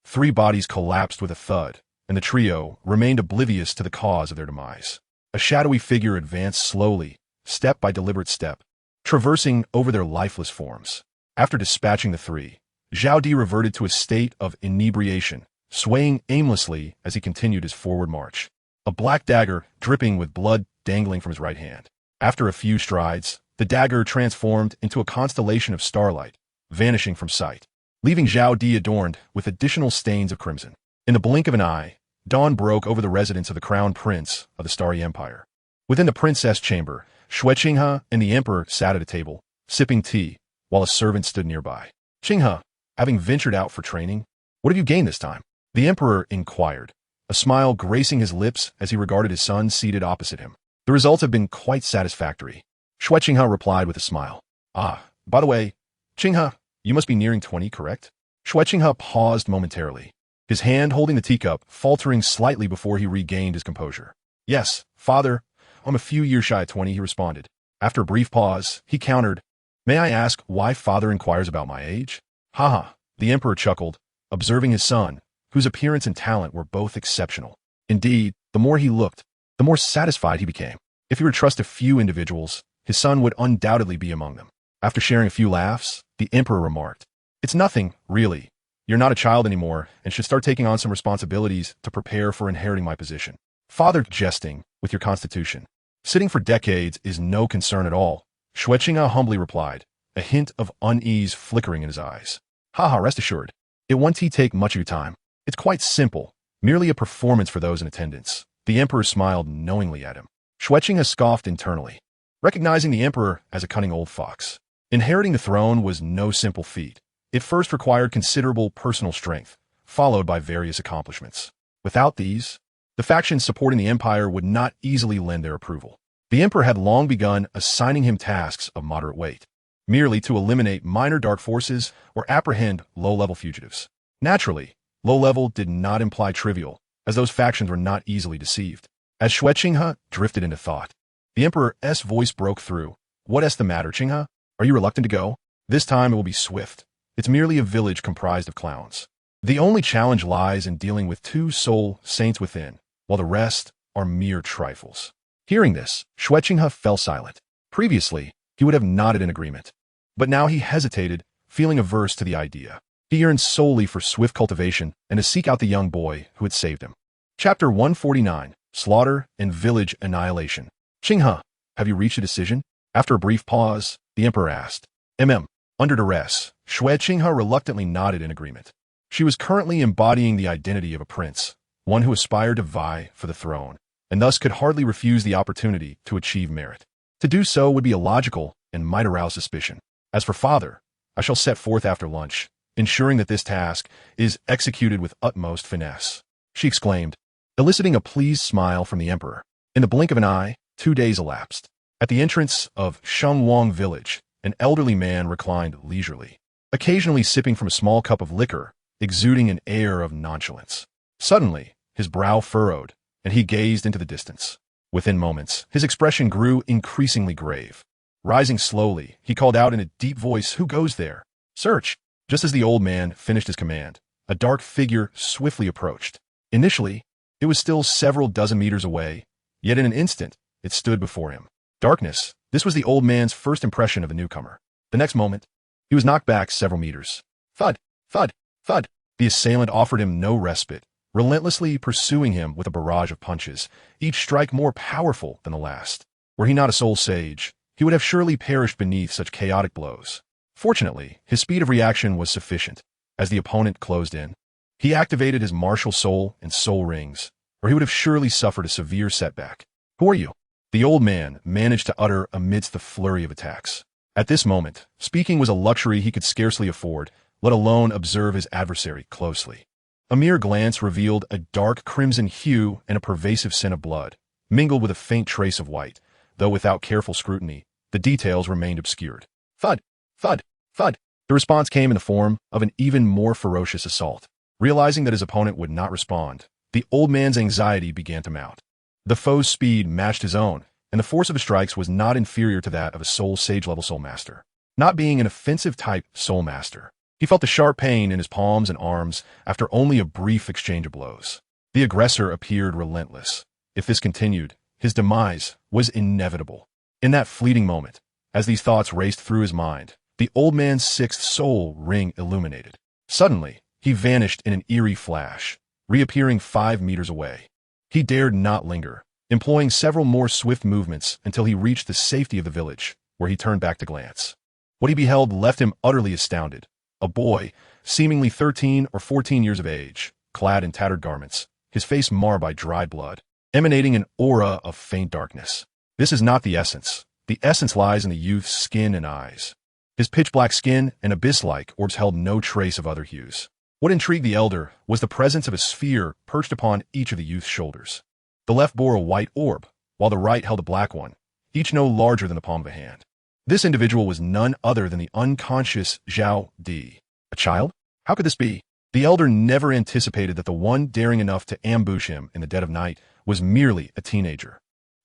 3 bodies collapsed with a thud, and the trio remained oblivious to the cause of their demise. A shadowy figure advanced slowly, step by deliberate step, traversing over their lifeless forms. After dispatching the 3, Zhao Di reverted to a state of inebriation, swaying aimlessly as he continued his forward march, a black dagger dripping with blood dangling from his right hand. After a few strides, the dagger transformed into a constellation of starlight, vanishing from sight, leaving Zhao Di adorned with additional stains of crimson. In the blink of an eye, dawn broke over the residence of the crown prince of the Starry Empire. Within the princess chamber, Xue Qinghe and the emperor sat at a table, sipping tea, while a servant stood nearby. Qinghe, having ventured out for training, what have you gained this time? The emperor inquired, a smile gracing his lips as he regarded his son seated opposite him. The results have been quite satisfactory. Xue Qinghe replied with a smile. Ah, by the way, Qinghe, you must be nearing 20, correct? Xue Qinghe paused momentarily, his hand holding the teacup, faltering slightly before he regained his composure. Yes, father, I'm a few years shy of 20, he responded. After a brief pause, he countered, May I ask why father inquires about my age? Haha, the emperor chuckled, observing his son, whose appearance and talent were both exceptional. Indeed, the more he looked, the more satisfied he became. If he were to trust a few individuals, his son would undoubtedly be among them. After sharing a few laughs, the emperor remarked, It's nothing, really. You're not a child anymore and should start taking on some responsibilities to prepare for inheriting my position. Father, jesting with your constitution. Sitting for decades is no concern at all, Xue Qinghe humbly replied, a hint of unease flickering in his eyes. Haha, rest assured. It won't take much of your time. It's quite simple, merely a performance for those in attendance. The emperor smiled knowingly at him. Xue Qinghe scoffed internally, recognizing the emperor as a cunning old fox. Inheriting the throne was no simple feat. It first required considerable personal strength, followed by various accomplishments. Without these, the factions supporting the empire would not easily lend their approval. The emperor had long begun assigning him tasks of moderate weight, merely to eliminate minor dark forces or apprehend low-level fugitives. Naturally, low-level did not imply trivial, as those factions were not easily deceived. As Xue Qinghe drifted into thought, the Emperor's voice broke through. What's the matter, Qinghe? Are you reluctant to go? This time it will be swift. It's merely a village comprised of clowns. The only challenge lies in dealing with 2 soul saints within, while the rest are mere trifles. Hearing this, Xue Qinghe fell silent. Previously, he would have nodded in agreement. But now he hesitated, feeling averse to the idea. He yearned solely for swift cultivation and to seek out the young boy who had saved him. Chapter 149, Slaughter and Village Annihilation. Qinghe, have you reached a decision? After a brief pause, the Emperor asked. Under duress, Xue Qinghe reluctantly nodded in agreement. She was currently embodying the identity of a prince, one who aspired to vie for the throne, and thus could hardly refuse the opportunity to achieve merit. To do so would be illogical and might arouse suspicion. As for father, I shall set forth after lunch, ensuring that this task is executed with utmost finesse, she exclaimed, eliciting a pleased smile from the Emperor. In the blink of an eye, 2 days elapsed. At the entrance of Shengwang village, an elderly man reclined leisurely, occasionally sipping from a small cup of liquor, exuding an air of nonchalance. Suddenly, his brow furrowed, and he gazed into the distance. Within moments, his expression grew increasingly grave. Rising slowly, he called out in a deep voice, "Who goes there? Search!" Just as the old man finished his command, a dark figure swiftly approached. Initially, it was still several dozen meters away, yet in an instant, it stood before him. Darkness, this was the old man's first impression of a newcomer. The next moment, he was knocked back several meters. Thud, thud, thud. The assailant offered him no respite, relentlessly pursuing him with a barrage of punches, each strike more powerful than the last. Were he not a soul sage, he would have surely perished beneath such chaotic blows. Fortunately, his speed of reaction was sufficient. As the opponent closed in, he activated his martial soul and soul rings, or he would have surely suffered a severe setback. "Who are you?" the old man managed to utter amidst the flurry of attacks. At this moment, speaking was a luxury he could scarcely afford, let alone observe his adversary closely. A mere glance revealed a dark crimson hue and a pervasive scent of blood, mingled with a faint trace of white, though without careful scrutiny, the details remained obscured. Thud, thud, thud. The response came in the form of an even more ferocious assault. Realizing that his opponent would not respond, the old man's anxiety began to mount. The foe's speed matched his own, and the force of his strikes was not inferior to that of a soul sage-level soul master. Not being an offensive-type soul master, he felt the sharp pain in his palms and arms after only a brief exchange of blows. The aggressor appeared relentless. If this continued, his demise was inevitable. In that fleeting moment, as these thoughts raced through his mind, the old man's sixth soul ring illuminated. Suddenly, he vanished in an eerie flash, reappearing 5 meters away. He dared not linger, employing several more swift movements until he reached the safety of the village, where he turned back to glance. What he beheld left him utterly astounded. A boy, seemingly 13 or 14 years of age, clad in tattered garments, his face marred by dried blood, emanating an aura of faint darkness. This is not the essence. The essence lies in the youth's skin and eyes. His pitch-black skin and abyss-like orbs held no trace of other hues. What intrigued the elder was the presence of a sphere perched upon each of the youth's shoulders. The left bore a white orb, while the right held a black one, each no larger than the palm of a hand. This individual was none other than the unconscious Zhao. A child? How could this be? The elder never anticipated that the one daring enough to ambush him in the dead of night was merely a teenager.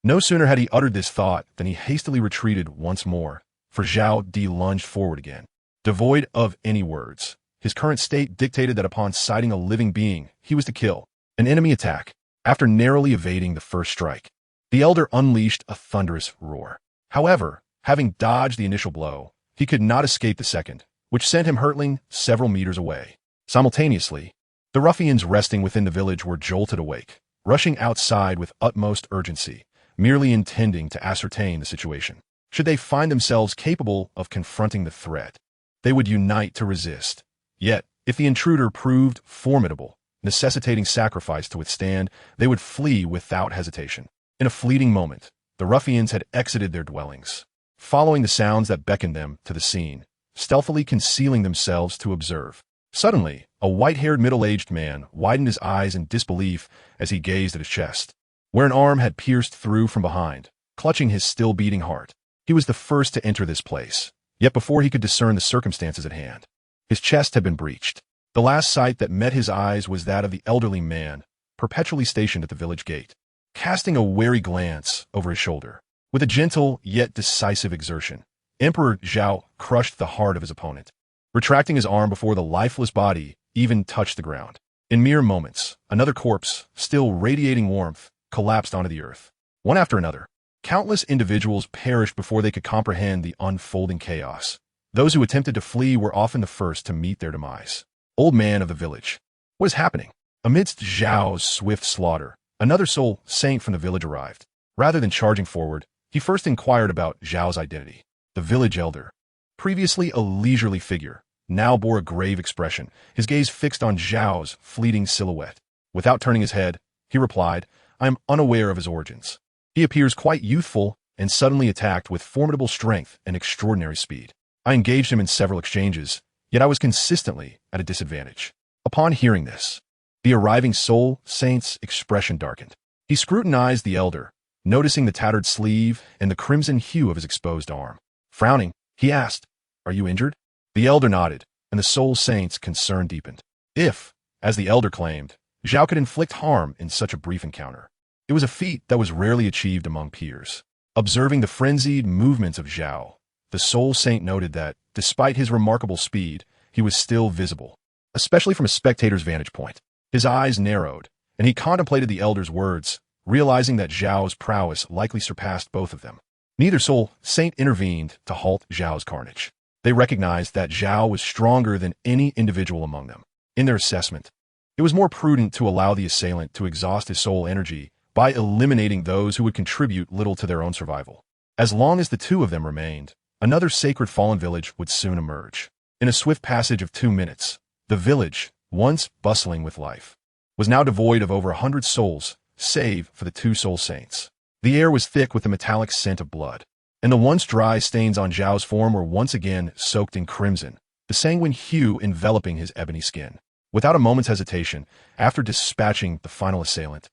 No sooner had he uttered this thought than he hastily retreated once more, for Zhao lunged forward again. Devoid of any words, his current state dictated that upon sighting a living being, he was to kill. An enemy attack. After narrowly evading the first strike, the elder unleashed a thunderous roar. However, having dodged the initial blow, he could not escape the second, which sent him hurtling several meters away. Simultaneously, the ruffians resting within the village were jolted awake, rushing outside with utmost urgency, merely intending to ascertain the situation. Should they find themselves capable of confronting the threat, they would unite to resist. Yet, if the intruder proved formidable, necessitating sacrifice to withstand, they would flee without hesitation. In a fleeting moment, the ruffians had exited their dwellings, following the sounds that beckoned them to the scene, stealthily concealing themselves to observe. Suddenly, a white-haired middle-aged man widened his eyes in disbelief as he gazed at his chest, where an arm had pierced through from behind, clutching his still-beating heart. He was the first to enter this place, Yet before he could discern the circumstances at hand, his chest had been breached. The last sight that met his eyes was that of the elderly man, perpetually stationed at the village gate, casting a wary glance over his shoulder. With a gentle yet decisive exertion, Emperor Zhao crushed the heart of his opponent, retracting his arm before the lifeless body even touched the ground. In mere moments, another corpse, still radiating warmth, collapsed onto the earth. One after another, countless individuals perished before they could comprehend the unfolding chaos. Those who attempted to flee were often the first to meet their demise. Old man of the village. What is happening? Amidst Zhao's swift slaughter, another soul saint from the village arrived. Rather than charging forward, he first inquired about Zhao's identity. The village elder, previously a leisurely figure, now bore a grave expression, his gaze fixed on Zhao's fleeting silhouette. Without turning his head, he replied, "I am unaware of his origins. He appears quite youthful and suddenly attacked with formidable strength and extraordinary speed. I engaged him in several exchanges, yet I was consistently at a disadvantage." Upon hearing this, the arriving soul saint's expression darkened. He scrutinized the elder, noticing the tattered sleeve and the crimson hue of his exposed arm. Frowning, he asked, "Are you injured?" The elder nodded, and the soul saint's concern deepened. If, as the elder claimed, Zhao could inflict harm in such a brief encounter, it was a feat that was rarely achieved among peers. Observing the frenzied movements of Zhao, the soul saint noted that, despite his remarkable speed, he was still visible, especially from a spectator's vantage point. His eyes narrowed, and he contemplated the elder's words, realizing that Zhao's prowess likely surpassed both of them. Neither soul saint intervened to halt Zhao's carnage. They recognized that Zhao was stronger than any individual among them. In their assessment, it was more prudent to allow the assailant to exhaust his soul energy by eliminating those who would contribute little to their own survival. As long as the two of them remained, another sacred fallen village would soon emerge. In a swift passage of 2 minutes, the village, once bustling with life, was now devoid of over 100 souls, save for the 2 soul saints. The air was thick with the metallic scent of blood, and the once dry stains on Zhao's form were once again soaked in crimson, the sanguine hue enveloping his ebony skin. Without a moment's hesitation, after dispatching the final assailant,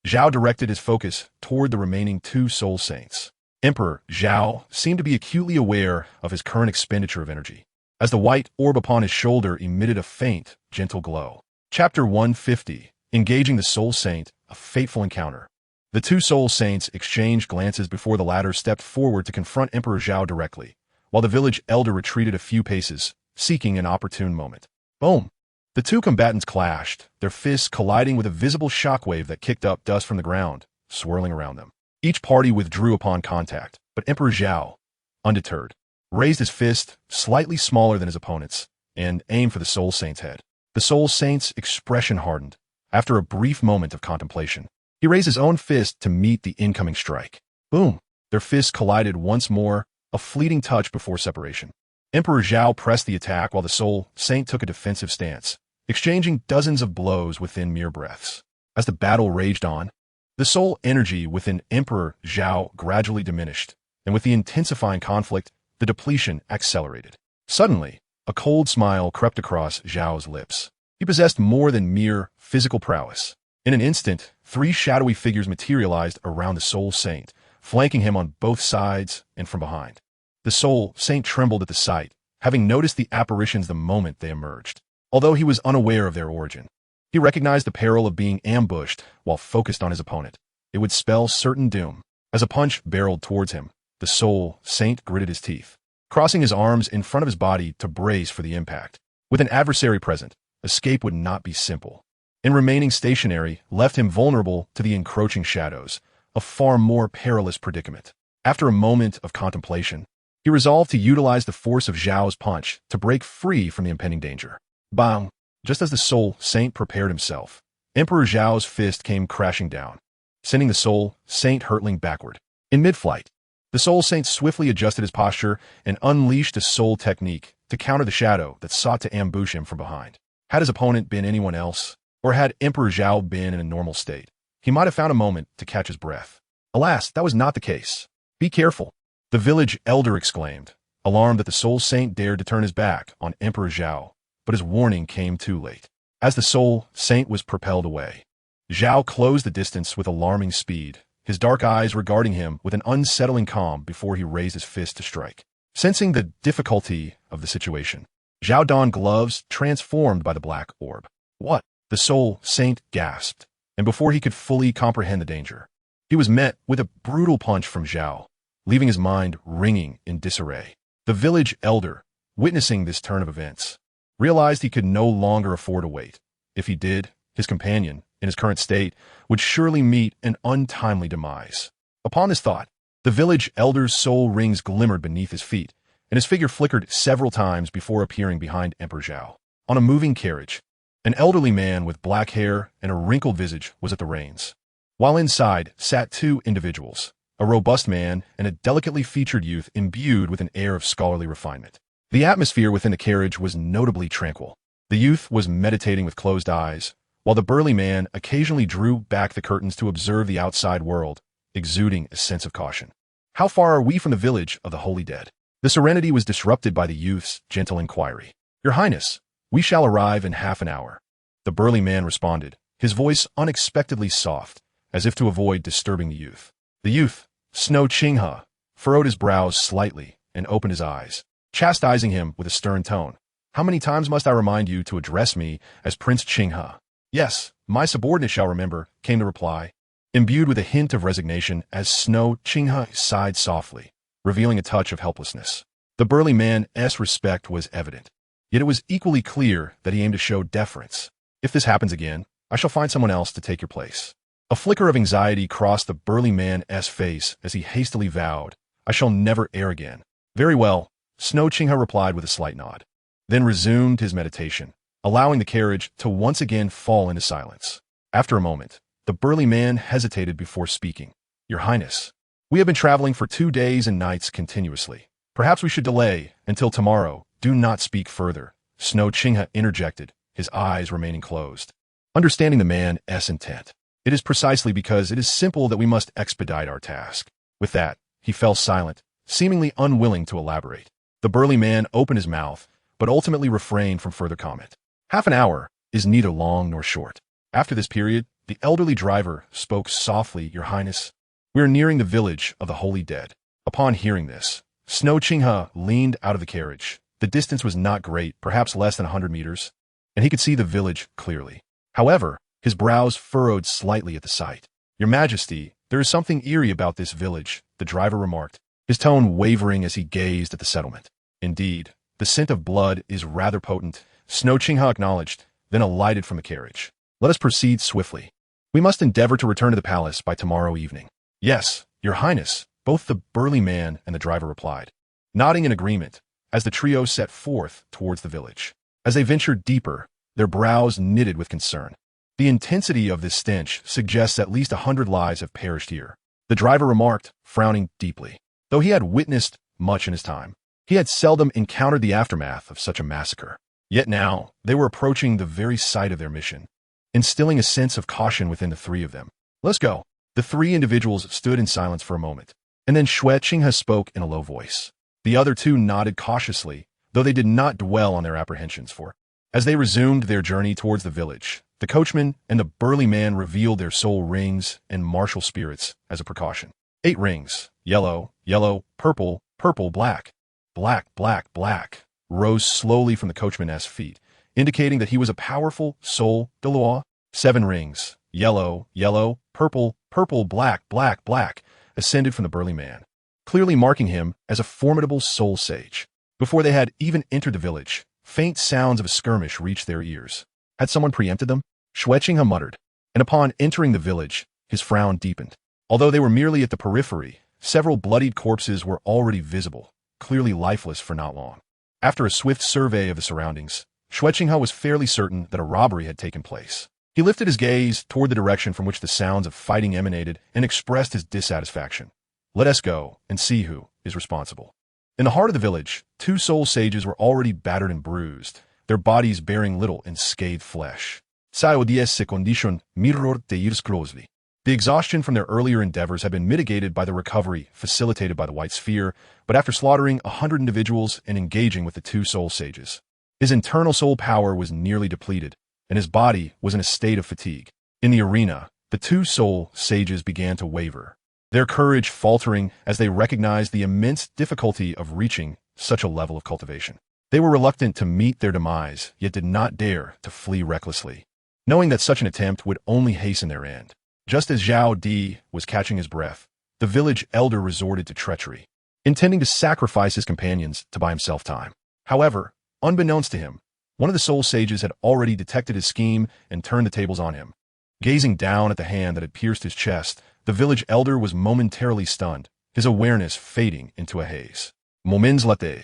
Zhao directed his focus toward the remaining 2 soul saints. Emperor Zhao seemed to be acutely aware of his current expenditure of energy, as the white orb upon his shoulder emitted a faint, gentle glow. Chapter 150, Engaging the Soul Saint, a Fateful Encounter. The 2 soul saints exchanged glances before the latter stepped forward to confront Emperor Zhao directly, while the village elder retreated a few paces, seeking an opportune moment. Boom! The 2 combatants clashed, their fists colliding with a visible shockwave that kicked up dust from the ground, swirling around them. Each party withdrew upon contact, but Emperor Zhao, undeterred, raised his fist, slightly smaller than his opponent's, and aimed for the soul saint's head. The soul saint's expression hardened. After a brief moment of contemplation, he raised his own fist to meet the incoming strike. Boom! Their fists collided once more, a fleeting touch before separation. Emperor Zhao pressed the attack while the soul saint took a defensive stance, exchanging dozens of blows within mere breaths. As the battle raged on, the soul energy within Emperor Zhao gradually diminished, and with the intensifying conflict, the depletion accelerated. Suddenly, a cold smile crept across Zhao's lips. He possessed more than mere physical prowess. In an instant, 3 shadowy figures materialized around the soul saint, flanking him on both sides and from behind. The soul saint trembled at the sight, having noticed the apparitions the moment they emerged. Although he was unaware of their origin, he recognized the peril of being ambushed while focused on his opponent. It would spell certain doom. As a punch barreled towards him, the soul saint gritted his teeth, crossing his arms in front of his body to brace for the impact. With an adversary present, escape would not be simple. And remaining stationary left him vulnerable to the encroaching shadows, a far more perilous predicament. After a moment of contemplation, he resolved to utilize the force of Zhao's punch to break free from the impending danger. Bang! Just as the soul saint prepared himself, Emperor Zhao's fist came crashing down, sending the soul saint hurtling backward. In mid-flight, the soul saint swiftly adjusted his posture and unleashed a soul technique to counter the shadow that sought to ambush him from behind. Had his opponent been anyone else, or had Emperor Zhao been in a normal state, he might have found a moment to catch his breath. Alas, that was not the case. "Be careful," the village elder exclaimed, alarmed that the soul saint dared to turn his back on Emperor Zhao, but his warning came too late. As the soul saint was propelled away, Zhao closed the distance with alarming speed, his dark eyes regarding him with an unsettling calm before he raised his fist to strike. Sensing the difficulty of the situation, Zhao donned gloves transformed by the black orb. What? The soul saint gasped, and before he could fully comprehend the danger, he was met with a brutal punch from Zhao, leaving his mind ringing in disarray. The village elder, witnessing this turn of events, realized he could no longer afford to wait. If he did, his companion, in his current state, would surely meet an untimely demise. Upon this thought, the village elder's soul rings glimmered beneath his feet, and his figure flickered several times before appearing behind Emperor Zhao. On a moving carriage, an elderly man with black hair and a wrinkled visage was at the reins, while inside sat two individuals, a robust man and a delicately featured youth imbued with an air of scholarly refinement. The atmosphere within the carriage was notably tranquil. The youth was meditating with closed eyes, while the burly man occasionally drew back the curtains to observe the outside world, exuding a sense of caution. How far are we from the village of the holy dead? The serenity was disrupted by the youth's gentle inquiry. Your Highness, we shall arrive in half an hour. The burly man responded, his voice unexpectedly soft, as if to avoid disturbing the youth. The youth, Snow Qinghe, furrowed his brows slightly and opened his eyes, chastising him with a stern tone. How many times must I remind you to address me as Prince Qinghe? Yes, my subordinate shall remember, came the reply, imbued with a hint of resignation as Snow Qinghe sighed softly, revealing a touch of helplessness. The burly man's respect was evident, yet it was equally clear that he aimed to show deference. If this happens again, I shall find someone else to take your place. A flicker of anxiety crossed the burly man's face as he hastily vowed, I shall never err again. Very well, Snow Qinghe replied with a slight nod, then resumed his meditation, allowing the carriage to once again fall into silence. After a moment, the burly man hesitated before speaking. Your Highness, we have been traveling for 2 days and nights continuously. Perhaps we should delay until tomorrow. Do not speak further, Snow Qinghe interjected, his eyes remaining closed. Understanding the man's intent, it is precisely because it is simple that we must expedite our task. With that, he fell silent, seemingly unwilling to elaborate. The burly man opened his mouth, but ultimately refrained from further comment. Half an hour is neither long nor short. After this period, the elderly driver spoke softly, Your Highness, we are nearing the village of the holy dead. Upon hearing this, Snow Qinghe leaned out of the carriage. The distance was not great, perhaps less than 100 meters, and he could see the village clearly. However, his brows furrowed slightly at the sight. Your Majesty, there is something eerie about this village, the driver remarked, his tone wavering as he gazed at the settlement. Indeed, the scent of blood is rather potent, Snow Qinghe acknowledged, then alighted from the carriage. Let us proceed swiftly. We must endeavor to return to the palace by tomorrow evening. Yes, Your Highness, both the burly man and the driver replied, nodding in agreement, as the trio set forth towards the village. As they ventured deeper, their brows knitted with concern. The intensity of this stench suggests at least 100 lives have perished here, the driver remarked, frowning deeply. Though he had witnessed much in his time, he had seldom encountered the aftermath of such a massacre. Yet now, they were approaching the very site of their mission, instilling a sense of caution within the three of them. Let's go. The three individuals stood in silence for a moment, and then Snow Qinghe spoke in a low voice. The other two nodded cautiously, though they did not dwell on their apprehensions, for, as they resumed their journey towards the village, the coachman and the burly man revealed their soul rings and martial spirits as a precaution. 8 rings, yellow, yellow, purple, purple, black, black, black, black, rose slowly from the coachman's feet, indicating that he was a powerful soul Douluo. 7 rings, yellow, yellow, purple, purple, black, black, black, ascended from the burly man, clearly marking him as a formidable soul sage. Before they had even entered the village, faint sounds of a skirmish reached their ears. Had someone preempted them? Snow Qinghe muttered, and upon entering the village, his frown deepened. Although they were merely at the periphery, several bloodied corpses were already visible, clearly lifeless for not long. After a swift survey of the surroundings, Snow Qinghe was fairly certain that a robbery had taken place. He lifted his gaze toward the direction from which the sounds of fighting emanated and expressed his dissatisfaction. Let us go and see who is responsible. In the heart of the village, 2 soul sages were already battered and bruised, their bodies bearing little in scathed flesh. Zhao 10 condition mirror de ir closely. The exhaustion from their earlier endeavors had been mitigated by the recovery facilitated by the White Sphere, but after slaughtering 100 individuals and engaging with the 2 soul sages, his internal soul power was nearly depleted, and his body was in a state of fatigue. In the arena, the 2 soul sages began to waver, their courage faltering as they recognized the immense difficulty of reaching such a level of cultivation. They were reluctant to meet their demise, yet did not dare to flee recklessly, knowing that such an attempt would only hasten their end. Just as Zhao Di was catching his breath, the village elder resorted to treachery, intending to sacrifice his companions to buy himself time. However, unbeknownst to him, one of the soul sages had already detected his scheme and turned the tables on him. Gazing down at the hand that had pierced his chest, the village elder was momentarily stunned, his awareness fading into a haze. Moments later,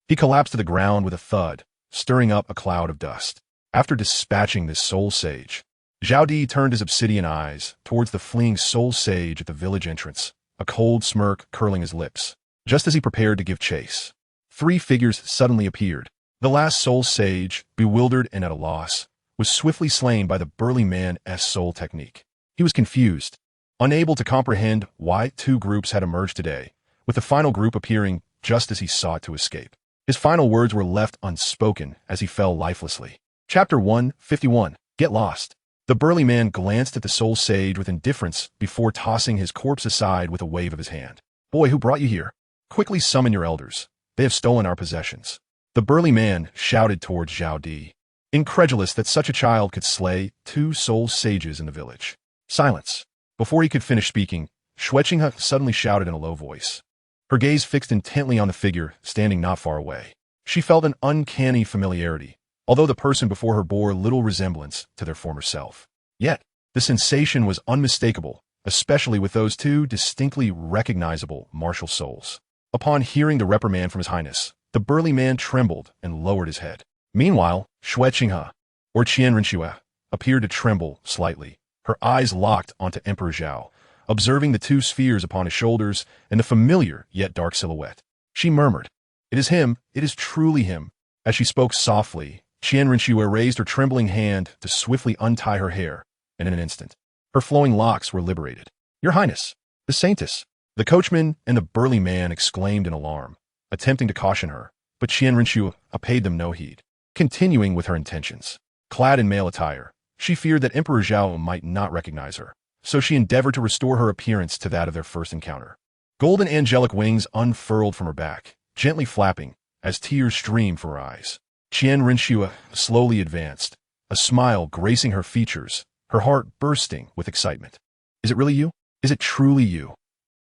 he collapsed to the ground with a thud, stirring up a cloud of dust. After dispatching this soul sage, Zhao Di turned his obsidian eyes towards the fleeing soul sage at the village entrance, a cold smirk curling his lips. Just as he prepared to give chase, 3 figures suddenly appeared. The last soul sage, bewildered and at a loss, was swiftly slain by the burly man's soul technique. He was confused, unable to comprehend why 2 groups had emerged today, with the final group appearing just as he sought to escape. His final words were left unspoken as he fell lifelessly. Chapter 151. Get Lost. The burly man glanced at the soul sage with indifference before tossing his corpse aside with a wave of his hand. Boy, who brought you here? Quickly summon your elders. They have stolen our possessions. The burly man shouted towards Zhao Di, incredulous that such a child could slay 2 soul sages in the village. Silence. Before he could finish speaking, Xueqinghe suddenly shouted in a low voice, her gaze fixed intently on the figure standing not far away. She felt an uncanny familiarity, although the person before her bore little resemblance to their former self. Yet, the sensation was unmistakable, especially with those 2 distinctly recognizable martial souls. Upon hearing the reprimand from His Highness, the burly man trembled and lowered his head. Meanwhile, Xueqinghe, or Qianrenxue, appeared to tremble slightly, her eyes locked onto Emperor Zhao, observing the 2 spheres upon his shoulders and the familiar yet dark silhouette. She murmured, "It is him, it is truly him." As she spoke softly, Qianrenxue raised her trembling hand to swiftly untie her hair, and in an instant, her flowing locks were liberated. "Your Highness, the Saintess!" The coachman and the burly man exclaimed in alarm, attempting to caution her, but Qianrenxue paid them no heed. Continuing with her intentions, clad in male attire, she feared that Emperor Zhao might not recognize her, so she endeavored to restore her appearance to that of their first encounter. Golden angelic wings unfurled from her back, gently flapping, as tears streamed from her eyes. Qianrenxue slowly advanced, a smile gracing her features, her heart bursting with excitement. "Is it really you? Is it truly you?"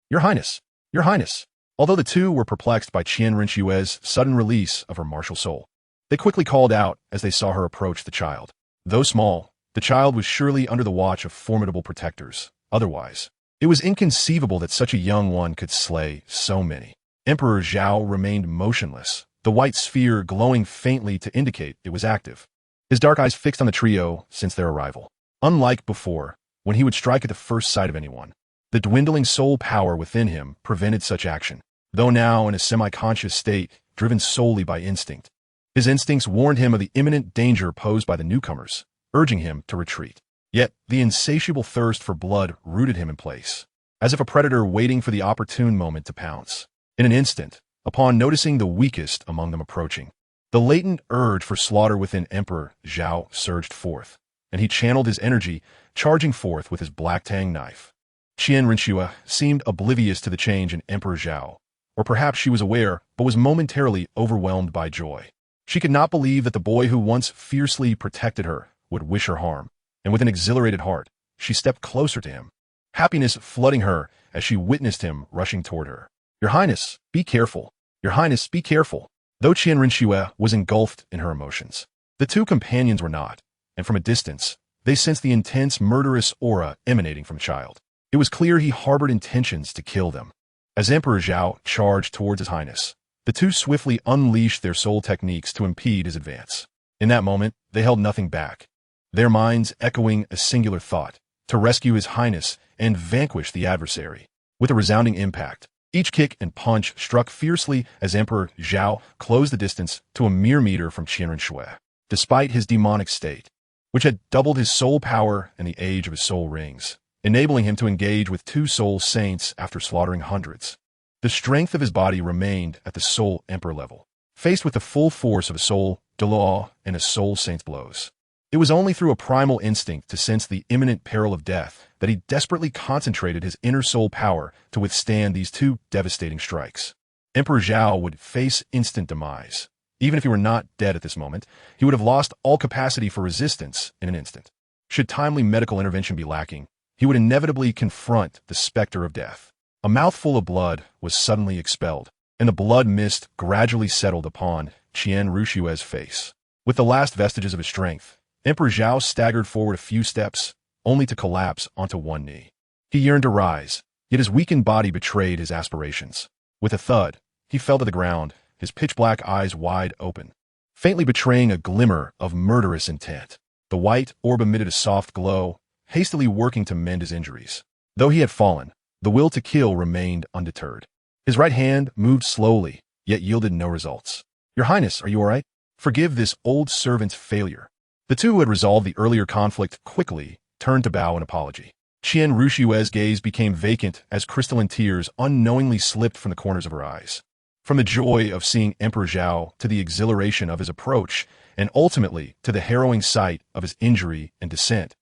"Your Highness! Your Highness!" Although the 2 were perplexed by Qianrenxue's sudden release of her martial soul, they quickly called out as they saw her approach the child. Though small, the child was surely under the watch of formidable protectors. Otherwise, it was inconceivable that such a young one could slay so many. Emperor Zhao remained motionless, the white sphere glowing faintly to indicate it was active, his dark eyes fixed on the trio since their arrival. Unlike before, when he would strike at the first sight of anyone, the dwindling soul power within him prevented such action. Though now in a semi-conscious state, driven solely by instinct, his instincts warned him of the imminent danger posed by the newcomers, urging him to retreat. Yet, the insatiable thirst for blood rooted him in place, as if a predator waiting for the opportune moment to pounce. In an instant, upon noticing the weakest among them approaching, the latent urge for slaughter within Emperor Zhao surged forth, and he channeled his energy, charging forth with his black tang knife. Qianrenxue seemed oblivious to the change in Emperor Zhao, or perhaps she was aware, but was momentarily overwhelmed by joy. She could not believe that the boy who once fiercely protected her would wish her harm, and with an exhilarated heart, she stepped closer to him, happiness flooding her as she witnessed him rushing toward her. "Your Highness, be careful. Your Highness, be careful." Though Qianrenxue was engulfed in her emotions, the 2 companions were not, and from a distance, they sensed the intense murderous aura emanating from the child. It was clear he harbored intentions to kill them. As Emperor Zhao charged towards His Highness, the 2 swiftly unleashed their soul techniques to impede his advance. In that moment, they held nothing back, their minds echoing a singular thought: to rescue His Highness and vanquish the adversary. With a resounding impact, each kick and punch struck fiercely as Emperor Zhao closed the distance to a mere meter from Qianrenxue. Despite his demonic state, which had doubled his soul power and the age of his soul rings, enabling him to engage with 2 soul saints after slaughtering hundreds, the strength of his body remained at the soul emperor level. Faced with the full force of a soul Douluo and a soul saint's blows, it was only through a primal instinct to sense the imminent peril of death that he desperately concentrated his inner soul power to withstand these two devastating strikes. Emperor Zhao would face instant demise. Even if he were not dead at this moment, he would have lost all capacity for resistance in an instant. Should timely medical intervention be lacking, he would inevitably confront the specter of death. A mouthful of blood was suddenly expelled, and the blood mist gradually settled upon Qian Rushue's face. With the last vestiges of his strength, Emperor Zhao staggered forward a few steps, only to collapse onto one knee. He yearned to rise, yet his weakened body betrayed his aspirations. With a thud, he fell to the ground, his pitch-black eyes wide open, faintly betraying a glimmer of murderous intent. The white orb emitted a soft glow, hastily working to mend his injuries. Though he had fallen, the will to kill remained undeterred. His right hand moved slowly, yet yielded no results. "Your Highness, are you all right? Forgive this old servant's failure." The two who had resolved the earlier conflict quickly turned to bow in apology. Qian Rushue's gaze became vacant as crystalline tears unknowingly slipped from the corners of her eyes. From the joy of seeing Emperor Zhao to the exhilaration of his approach, and ultimately to the harrowing sight of his injury and descent,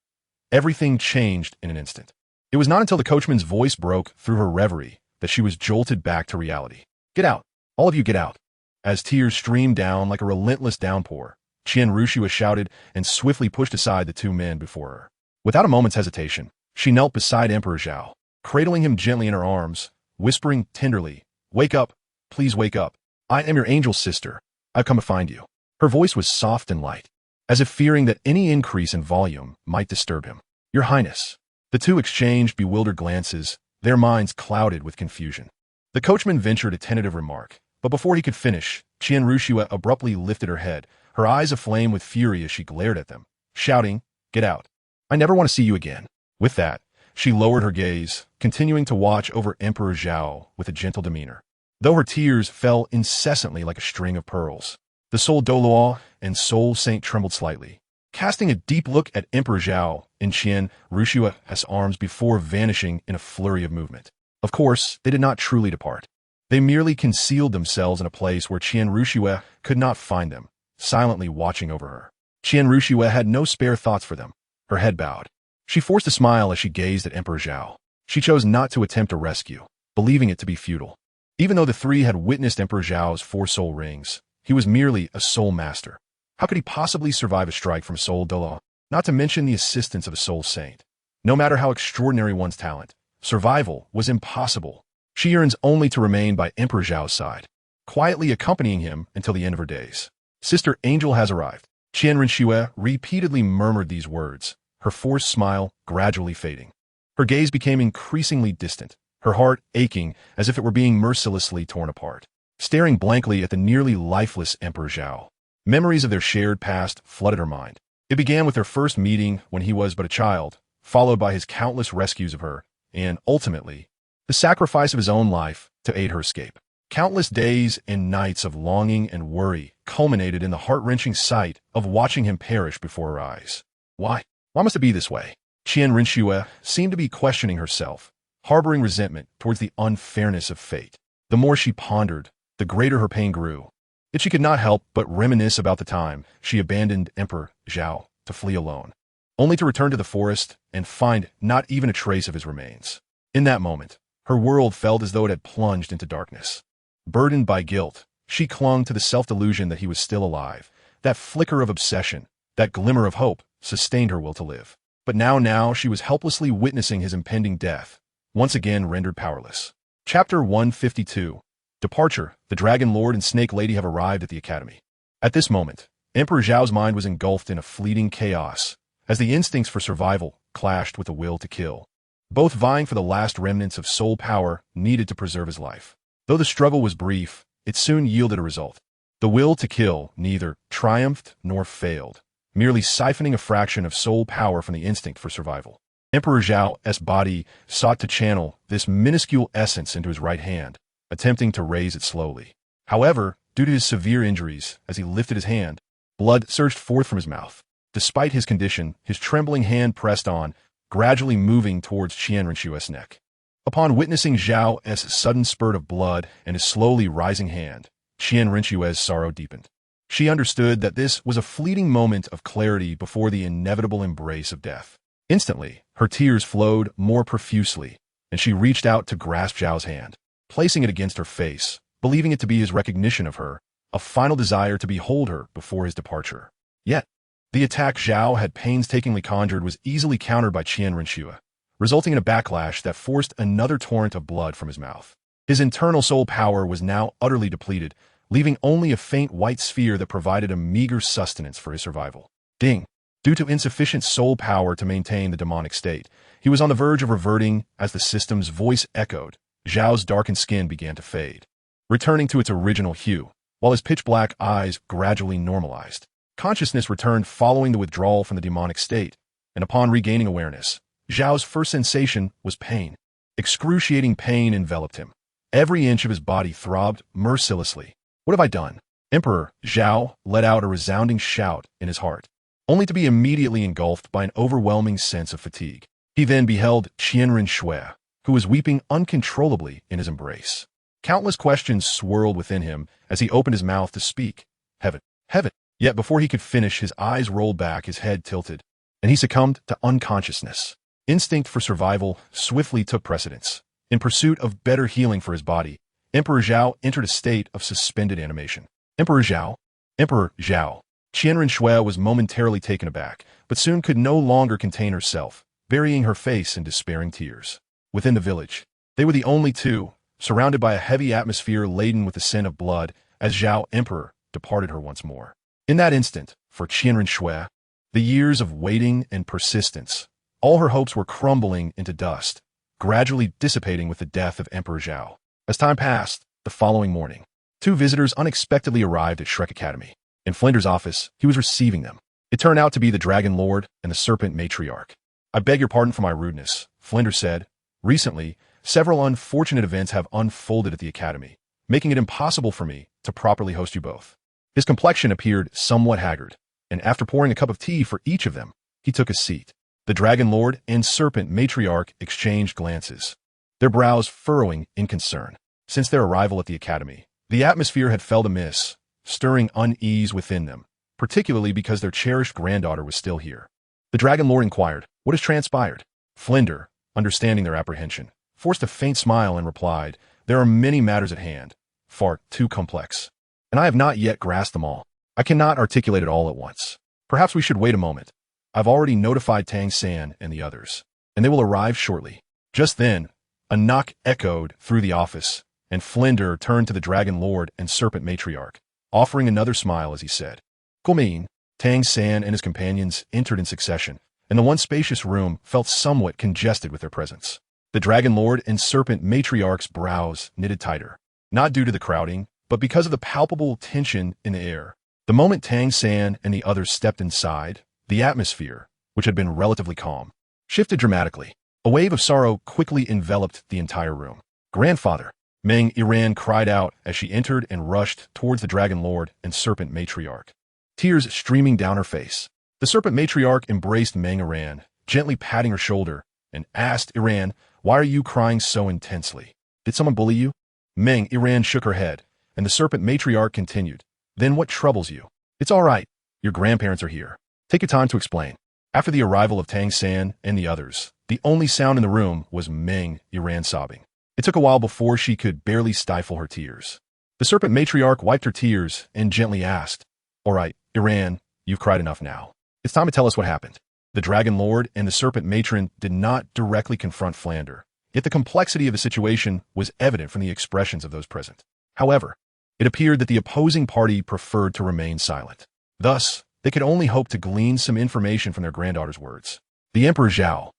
everything changed in an instant. It was not until the coachman's voice broke through her reverie that she was jolted back to reality. "Get out! All of you get out!" As tears streamed down like a relentless downpour, Qian Rushua shouted and swiftly pushed aside the two men before her. Without a moment's hesitation, she knelt beside Emperor Zhao, cradling him gently in her arms, whispering tenderly, "Wake up! Please wake up. I am your angel sister. I've come to find you." Her voice was soft and light, as if fearing that any increase in volume might disturb him. "Your Highness." The two exchanged bewildered glances, their minds clouded with confusion. The coachman ventured a tentative remark, but before he could finish, Qian Rushua abruptly lifted her head, her eyes aflame with fury as she glared at them, shouting, "Get out. I never want to see you again." With that, she lowered her gaze, continuing to watch over Emperor Zhao with a gentle demeanor. Though her tears fell incessantly like a string of pearls, the soul Douluo and soul saint trembled slightly, casting a deep look at Emperor Zhao in Qian Rushua's arms before vanishing in a flurry of movement. Of course, they did not truly depart. They merely concealed themselves in a place where Qian Rushua could not find them, silently watching over her. Qian Rushua had no spare thoughts for them. Her head bowed. She forced a smile as she gazed at Emperor Zhao. She chose not to attempt a rescue, believing it to be futile. Even though the three had witnessed Emperor Zhao's 4 soul rings, he was merely a soul master. How could he possibly survive a strike from soul Douluo? Not to mention the assistance of a soul saint. No matter how extraordinary one's talent, survival was impossible. She yearns only to remain by Emperor Zhao's side, quietly accompanying him until the end of her days. "Sister Angel has arrived." Qian Rinxue repeatedly murmured these words, her forced smile gradually fading. Her gaze became increasingly distant, her heart aching as if it were being mercilessly torn apart. Staring blankly at the nearly lifeless Emperor Zhao, memories of their shared past flooded her mind. It began with their first meeting when he was but a child, followed by his countless rescues of her, and, ultimately, the sacrifice of his own life to aid her escape. Countless days and nights of longing and worry culminated in the heart-wrenching sight of watching him perish before her eyes. Why? Why must it be this way? Qian Rinxue seemed to be questioning herself, harboring resentment towards the unfairness of fate. The more she pondered, the greater her pain grew. Yet she could not help but reminisce about the time she abandoned Emperor Zhao to flee alone, only to return to the forest and find not even a trace of his remains. In that moment, her world felt as though it had plunged into darkness. Burdened by guilt, she clung to the self-delusion that he was still alive. That flicker of obsession, that glimmer of hope, sustained her will to live. But now she was helplessly witnessing his impending death, once again rendered powerless. Chapter 152. Departure. The Dragon Lord and Snake Lady have arrived at the Academy. At this moment, Emperor Zhao's mind was engulfed in a fleeting chaos, as the instincts for survival clashed with the will to kill, both vying for the last remnants of soul power needed to preserve his life. Though the struggle was brief, it soon yielded a result. The will to kill neither triumphed nor failed, merely siphoning a fraction of soul power from the instinct for survival. Emperor Zhao's body sought to channel this minuscule essence into his right hand, attempting to raise it slowly. However, due to his severe injuries, as he lifted his hand, blood surged forth from his mouth. Despite his condition, his trembling hand pressed on, gradually moving towards Qian Rinxue's neck. Upon witnessing Zhao's sudden spurt of blood and his slowly rising hand, Qian Rinxue's sorrow deepened. She understood that this was a fleeting moment of clarity before the inevitable embrace of death. Instantly, her tears flowed more profusely, and she reached out to grasp Zhao's hand, placing it against her face, believing it to be his recognition of her, a final desire to behold her before his departure. Yet, the attack Zhao had painstakingly conjured was easily countered by Qian Renshua, resulting in a backlash that forced another torrent of blood from his mouth. His internal soul power was now utterly depleted, leaving only a faint white sphere that provided a meager sustenance for his survival. Ding! Due to insufficient soul power to maintain the demonic state, he was on the verge of reverting as the system's voice echoed. Zhao's darkened skin began to fade, returning to its original hue, while his pitch-black eyes gradually normalized. Consciousness returned following the withdrawal from the demonic state, and upon regaining awareness, Zhao's first sensation was pain. Excruciating pain enveloped him. Every inch of his body throbbed mercilessly. What have I done? Emperor Zhao let out a resounding shout in his heart, only to be immediately engulfed by an overwhelming sense of fatigue. He then beheld Qianren Shui, who was weeping uncontrollably in his embrace. Countless questions swirled within him as he opened his mouth to speak. Heaven, heaven! Yet before he could finish, his eyes rolled back, his head tilted, and he succumbed to unconsciousness. Instinct for survival swiftly took precedence. In pursuit of better healing for his body, Emperor Zhao entered a state of suspended animation. Emperor Zhao! Emperor Zhao! Qianren Shui was momentarily taken aback, but soon could no longer contain herself, burying her face in despairing tears. Within the village, they were the only two, surrounded by a heavy atmosphere laden with the scent of blood, as Zhao Emperor departed her once more. In that instant, for Qianren Shui, the years of waiting and persistence, all her hopes were crumbling into dust, gradually dissipating with the death of Emperor Zhao. As time passed, the following morning, two visitors unexpectedly arrived at Shrek Academy. In Flinder's office, he was receiving them. It turned out to be the Dragon Lord and the Serpent Matriarch. I beg your pardon for my rudeness, Flinder said. Recently, several unfortunate events have unfolded at the Academy, making it impossible for me to properly host you both. His complexion appeared somewhat haggard, and after pouring a cup of tea for each of them, he took a seat. The Dragon Lord and Serpent Matriarch exchanged glances, their brows furrowing in concern. Since their arrival at the Academy, the atmosphere had felt amiss, stirring unease within them, particularly because their cherished granddaughter was still here. The Dragon Lord inquired, "What has transpired?" Flinder, understanding their apprehension, forced a faint smile and replied, "There are many matters at hand, far too complex, and I have not yet grasped them all. I cannot articulate it all at once. Perhaps we should wait a moment. I've already notified Tang San and the others, and they will arrive shortly." Just then, a knock echoed through the office, and Flinder turned to the Dragon Lord and Serpent Matriarch, offering another smile as he said, "Come in." Tang San and his companions entered in succession, and the one spacious room felt somewhat congested with their presence. The Dragon Lord and Serpent Matriarch's brows knitted tighter, not due to the crowding, but because of the palpable tension in the air. The moment Tang San and the others stepped inside, the atmosphere, which had been relatively calm, shifted dramatically. A wave of sorrow quickly enveloped the entire room. "Grandfather!" Meng Iran cried out as she entered and rushed towards the Dragon Lord and Serpent Matriarch, tears streaming down her face. The Serpent Matriarch embraced Meng Iran, gently patting her shoulder, and asked Iran, "Why are you crying so intensely? Did someone bully you?" Meng Iran shook her head, and the Serpent Matriarch continued, "Then what troubles you? It's all right. Your grandparents are here. Take your time to explain." After the arrival of Tang San and the others, the only sound in the room was Meng Iran sobbing. It took a while before she could barely stifle her tears. The Serpent Matriarch wiped her tears and gently asked, "All right, Iran, you've cried enough now. It's time to tell us what happened." The Dragon Lord and the Serpent Matron did not directly confront Flander, yet the complexity of the situation was evident from the expressions of those present. However, it appeared that the opposing party preferred to remain silent. Thus, they could only hope to glean some information from their granddaughter's words. The Emperor Zhao,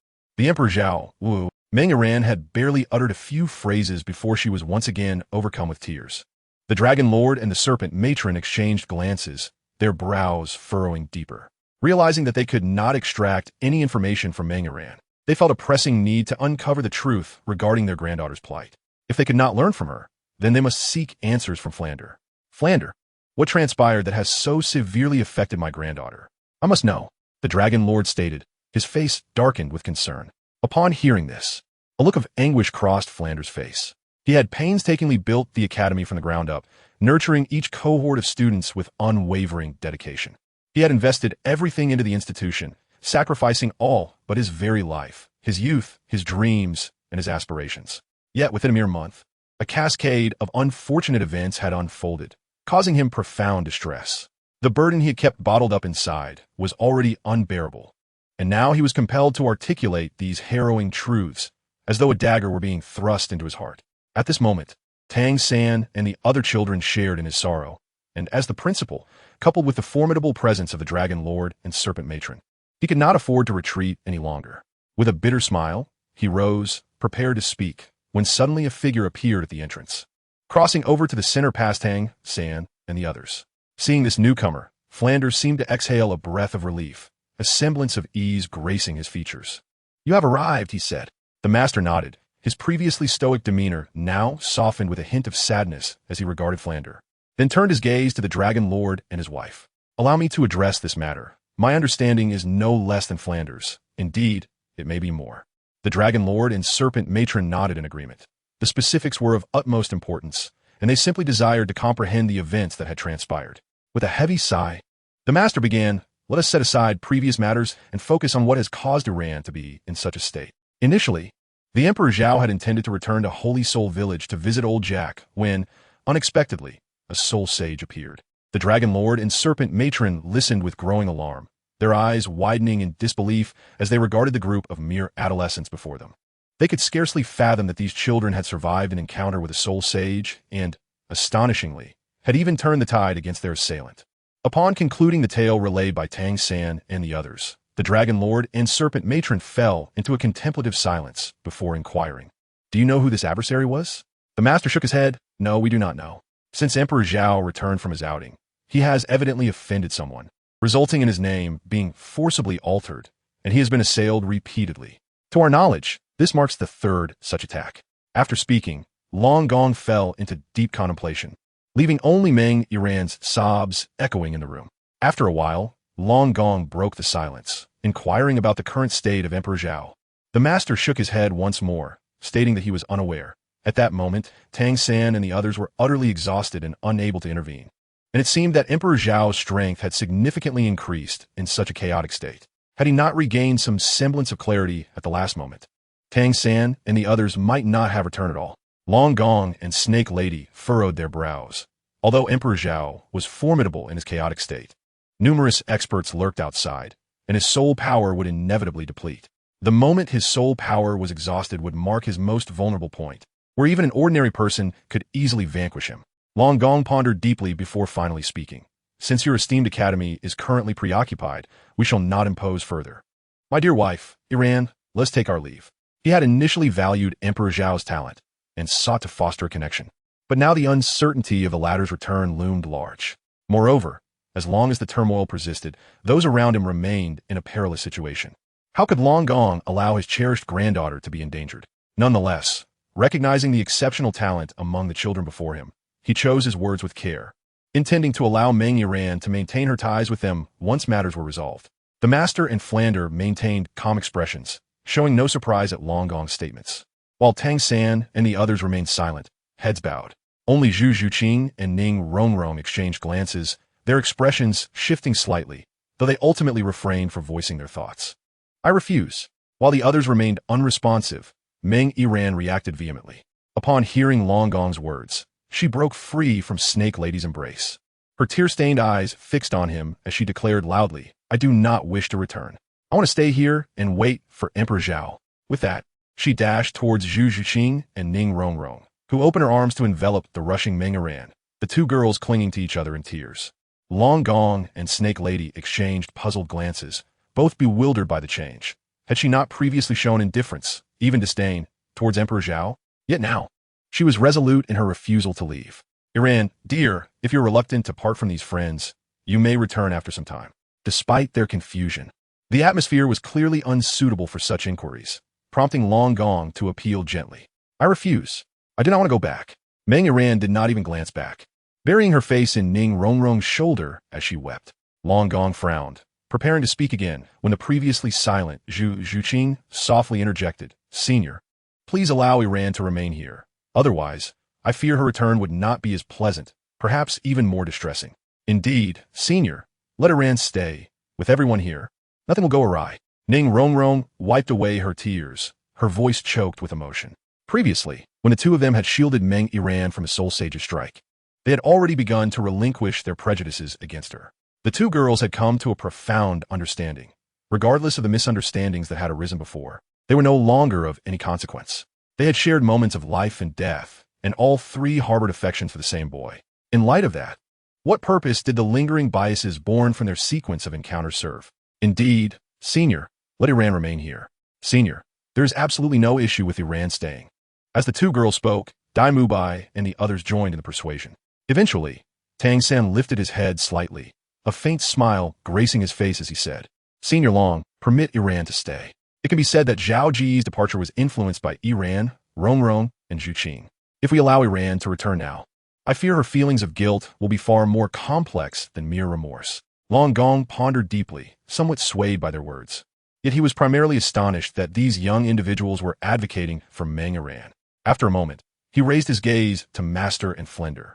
Wu, Meng Iran had barely uttered a few phrases before she was once again overcome with tears. The Dragon Lord and the Serpent Matron exchanged glances, their brows furrowing deeper. Realizing that they could not extract any information from Meng Iran, they felt a pressing need to uncover the truth regarding their granddaughter's plight. If they could not learn from her, then they must seek answers from Flander. "Flander, what transpired that has so severely affected my granddaughter? I must know," the Dragon Lord stated, his face darkened with concern. Upon hearing this, a look of anguish crossed Flander's face. He had painstakingly built the academy from the ground up, nurturing each cohort of students with unwavering dedication. He had invested everything into the institution, sacrificing all but his very life, his youth, his dreams, and his aspirations. Yet within a mere month, a cascade of unfortunate events had unfolded, causing him profound distress. The burden he had kept bottled up inside was already unbearable, and now he was compelled to articulate these harrowing truths, as though a dagger were being thrust into his heart. At this moment, Tang San and the other children shared in his sorrow, and as the principal, coupled with the formidable presence of the Dragon Lord and Serpent Matron, he could not afford to retreat any longer. With a bitter smile, he rose, prepared to speak, when suddenly a figure appeared at the entrance, crossing over to the center past Tang San and the others. Seeing this newcomer, Flanders seemed to exhale a breath of relief, a semblance of ease gracing his features. "You have arrived," he said. The master nodded, his previously stoic demeanor now softened with a hint of sadness as he regarded Flanders, then turned his gaze to the Dragon Lord and his wife. "Allow me to address this matter. My understanding is no less than Flanders. Indeed, it may be more." The Dragon Lord and Serpent Matron nodded in agreement. The specifics were of utmost importance, and they simply desired to comprehend the events that had transpired. With a heavy sigh, the master began, "Let us set aside previous matters and focus on what has caused Iran to be in such a state." Initially, the Emperor Zhao had intended to return to Holy Soul Village to visit old Jack when, unexpectedly, a soul sage appeared. The Dragon Lord and Serpent Matron listened with growing alarm, their eyes widening in disbelief as they regarded the group of mere adolescents before them. They could scarcely fathom that these children had survived an encounter with a soul sage and, astonishingly, had even turned the tide against their assailant. Upon concluding the tale relayed by Tang San and the others, the Dragon Lord and Serpent Matron fell into a contemplative silence before inquiring, "Do you know who this adversary was?" The master shook his head. "No, we do not know. Since Emperor Zhao returned from his outing, he has evidently offended someone, resulting in his name being forcibly altered, and he has been assailed repeatedly. To our knowledge, this marks the third such attack." After speaking, Long Gong fell into deep contemplation, leaving only Meng Yiran's sobs echoing in the room. After a while, Long Gong broke the silence, inquiring about the current state of Emperor Zhao. The master shook his head once more, stating that he was unaware. At that moment, Tang San and the others were utterly exhausted and unable to intervene, and it seemed that Emperor Zhao's strength had significantly increased in such a chaotic state. Had he not regained some semblance of clarity at the last moment, Tang San and the others might not have returned at all. Long Gong and Snake Lady furrowed their brows. Although Emperor Zhao was formidable in his chaotic state, numerous experts lurked outside, and his soul power would inevitably deplete. The moment his soul power was exhausted would mark his most vulnerable point, where even an ordinary person could easily vanquish him. Long Gong pondered deeply before finally speaking. "Since your esteemed academy is currently preoccupied, we shall not impose further. My dear wife, Iran, let's take our leave." He had initially valued Emperor Zhao's talent and sought to foster a connection, but now the uncertainty of the latter's return loomed large. Moreover, as long as the turmoil persisted, those around him remained in a perilous situation. How could Long Gong allow his cherished granddaughter to be endangered? Nonetheless, recognizing the exceptional talent among the children before him, he chose his words with care, intending to allow Meng Yiran to maintain her ties with them once matters were resolved. The master and Flanders maintained calm expressions, showing no surprise at Long Gong's statements, while Tang San and the others remained silent, heads bowed. Only Zhu Zhuqing and Ning Rongrong exchanged glances, their expressions shifting slightly, though they ultimately refrained from voicing their thoughts. "I refuse." While the others remained unresponsive, Meng Yiran reacted vehemently. Upon hearing Long Gong's words, she broke free from Snake Lady's embrace, her tear-stained eyes fixed on him as she declared loudly, "I do not wish to return. I want to stay here and wait for Emperor Zhao." With that, she dashed towards Zhu Zhuqing and Ning Rongrong, who opened her arms to envelop the rushing Meng Yiran, the two girls clinging to each other in tears. Long Gong and Snake Lady exchanged puzzled glances, both bewildered by the change. Had she not previously shown indifference, even disdain, towards Emperor Zhao? Yet now, she was resolute in her refusal to leave. "Iran, dear, if you're reluctant to part from these friends, you may return after some time." Despite their confusion, the atmosphere was clearly unsuitable for such inquiries, prompting Long Gong to appeal gently. "I refuse. I do not want to go back." Meng Yiran did not even glance back, burying her face in Ning Rongrong's shoulder as she wept. Long Gong frowned, preparing to speak again, when the previously silent Zhu Zhuqing softly interjected, "Senior, please allow Iran to remain here. Otherwise, I fear her return would not be as pleasant, perhaps even more distressing." "Indeed, Senior, let Iran stay, with everyone here." Nothing will go awry. Ning Rongrong wiped away her tears, her voice choked with emotion. Previously, when the two of them had shielded Meng Yiran from a Soul Sage's strike, they had already begun to relinquish their prejudices against her. The two girls had come to a profound understanding. Regardless of the misunderstandings that had arisen before, they were no longer of any consequence. They had shared moments of life and death, and all three harbored affection for the same boy. In light of that, what purpose did the lingering biases born from their sequence of encounters serve? Indeed, Senior, let Iran remain here. Senior, there is absolutely no issue with Iran staying. As the two girls spoke, Dai Mubai and the others joined in the persuasion. Eventually, Tang San lifted his head slightly, a faint smile gracing his face as he said, Senior Long, permit Iran to stay. It can be said that Zhao Ji's departure was influenced by Iran, Rongrong, and Zhu Qing. If we allow Iran to return now, I fear her feelings of guilt will be far more complex than mere remorse. Long Gong pondered deeply, somewhat swayed by their words. Yet he was primarily astonished that these young individuals were advocating for Meng Yiran. After a moment, he raised his gaze to Master and Flender.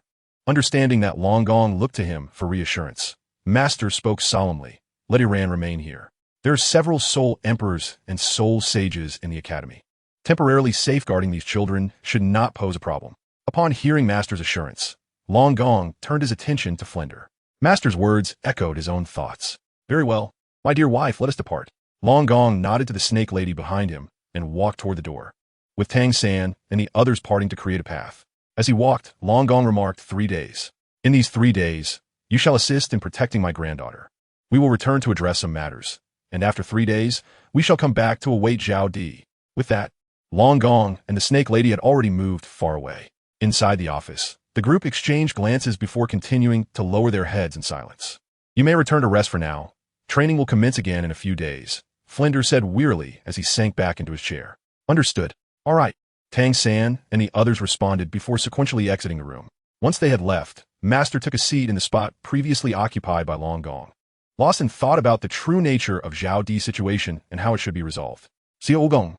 Understanding that Long Gong looked to him for reassurance, Master spoke solemnly, let Iran remain here. There are several Soul Emperors and Soul Sages in the Academy. Temporarily safeguarding these children should not pose a problem. Upon hearing Master's assurance, Long Gong turned his attention to Flender. Master's words echoed his own thoughts. Very well, my dear wife, let us depart. Long Gong nodded to the snake lady behind him and walked toward the door, with Tang San and the others parting to create a path. As he walked, Long Gong remarked, 3 days. In these 3 days, you shall assist in protecting my granddaughter. We will return to address some matters, and after 3 days, we shall come back to await Zhao Di. With that, Long Gong and the snake lady had already moved far away. Inside the office, the group exchanged glances before continuing to lower their heads in silence. You may return to rest for now. Training will commence again in a few days, Flender said wearily as he sank back into his chair. Understood. All right. Tang San and the others responded before sequentially exiting the room. Once they had left, Master took a seat in the spot previously occupied by Long Gong. Lawson thought about the true nature of Zhao Di's situation and how it should be resolved. Xiao Gong.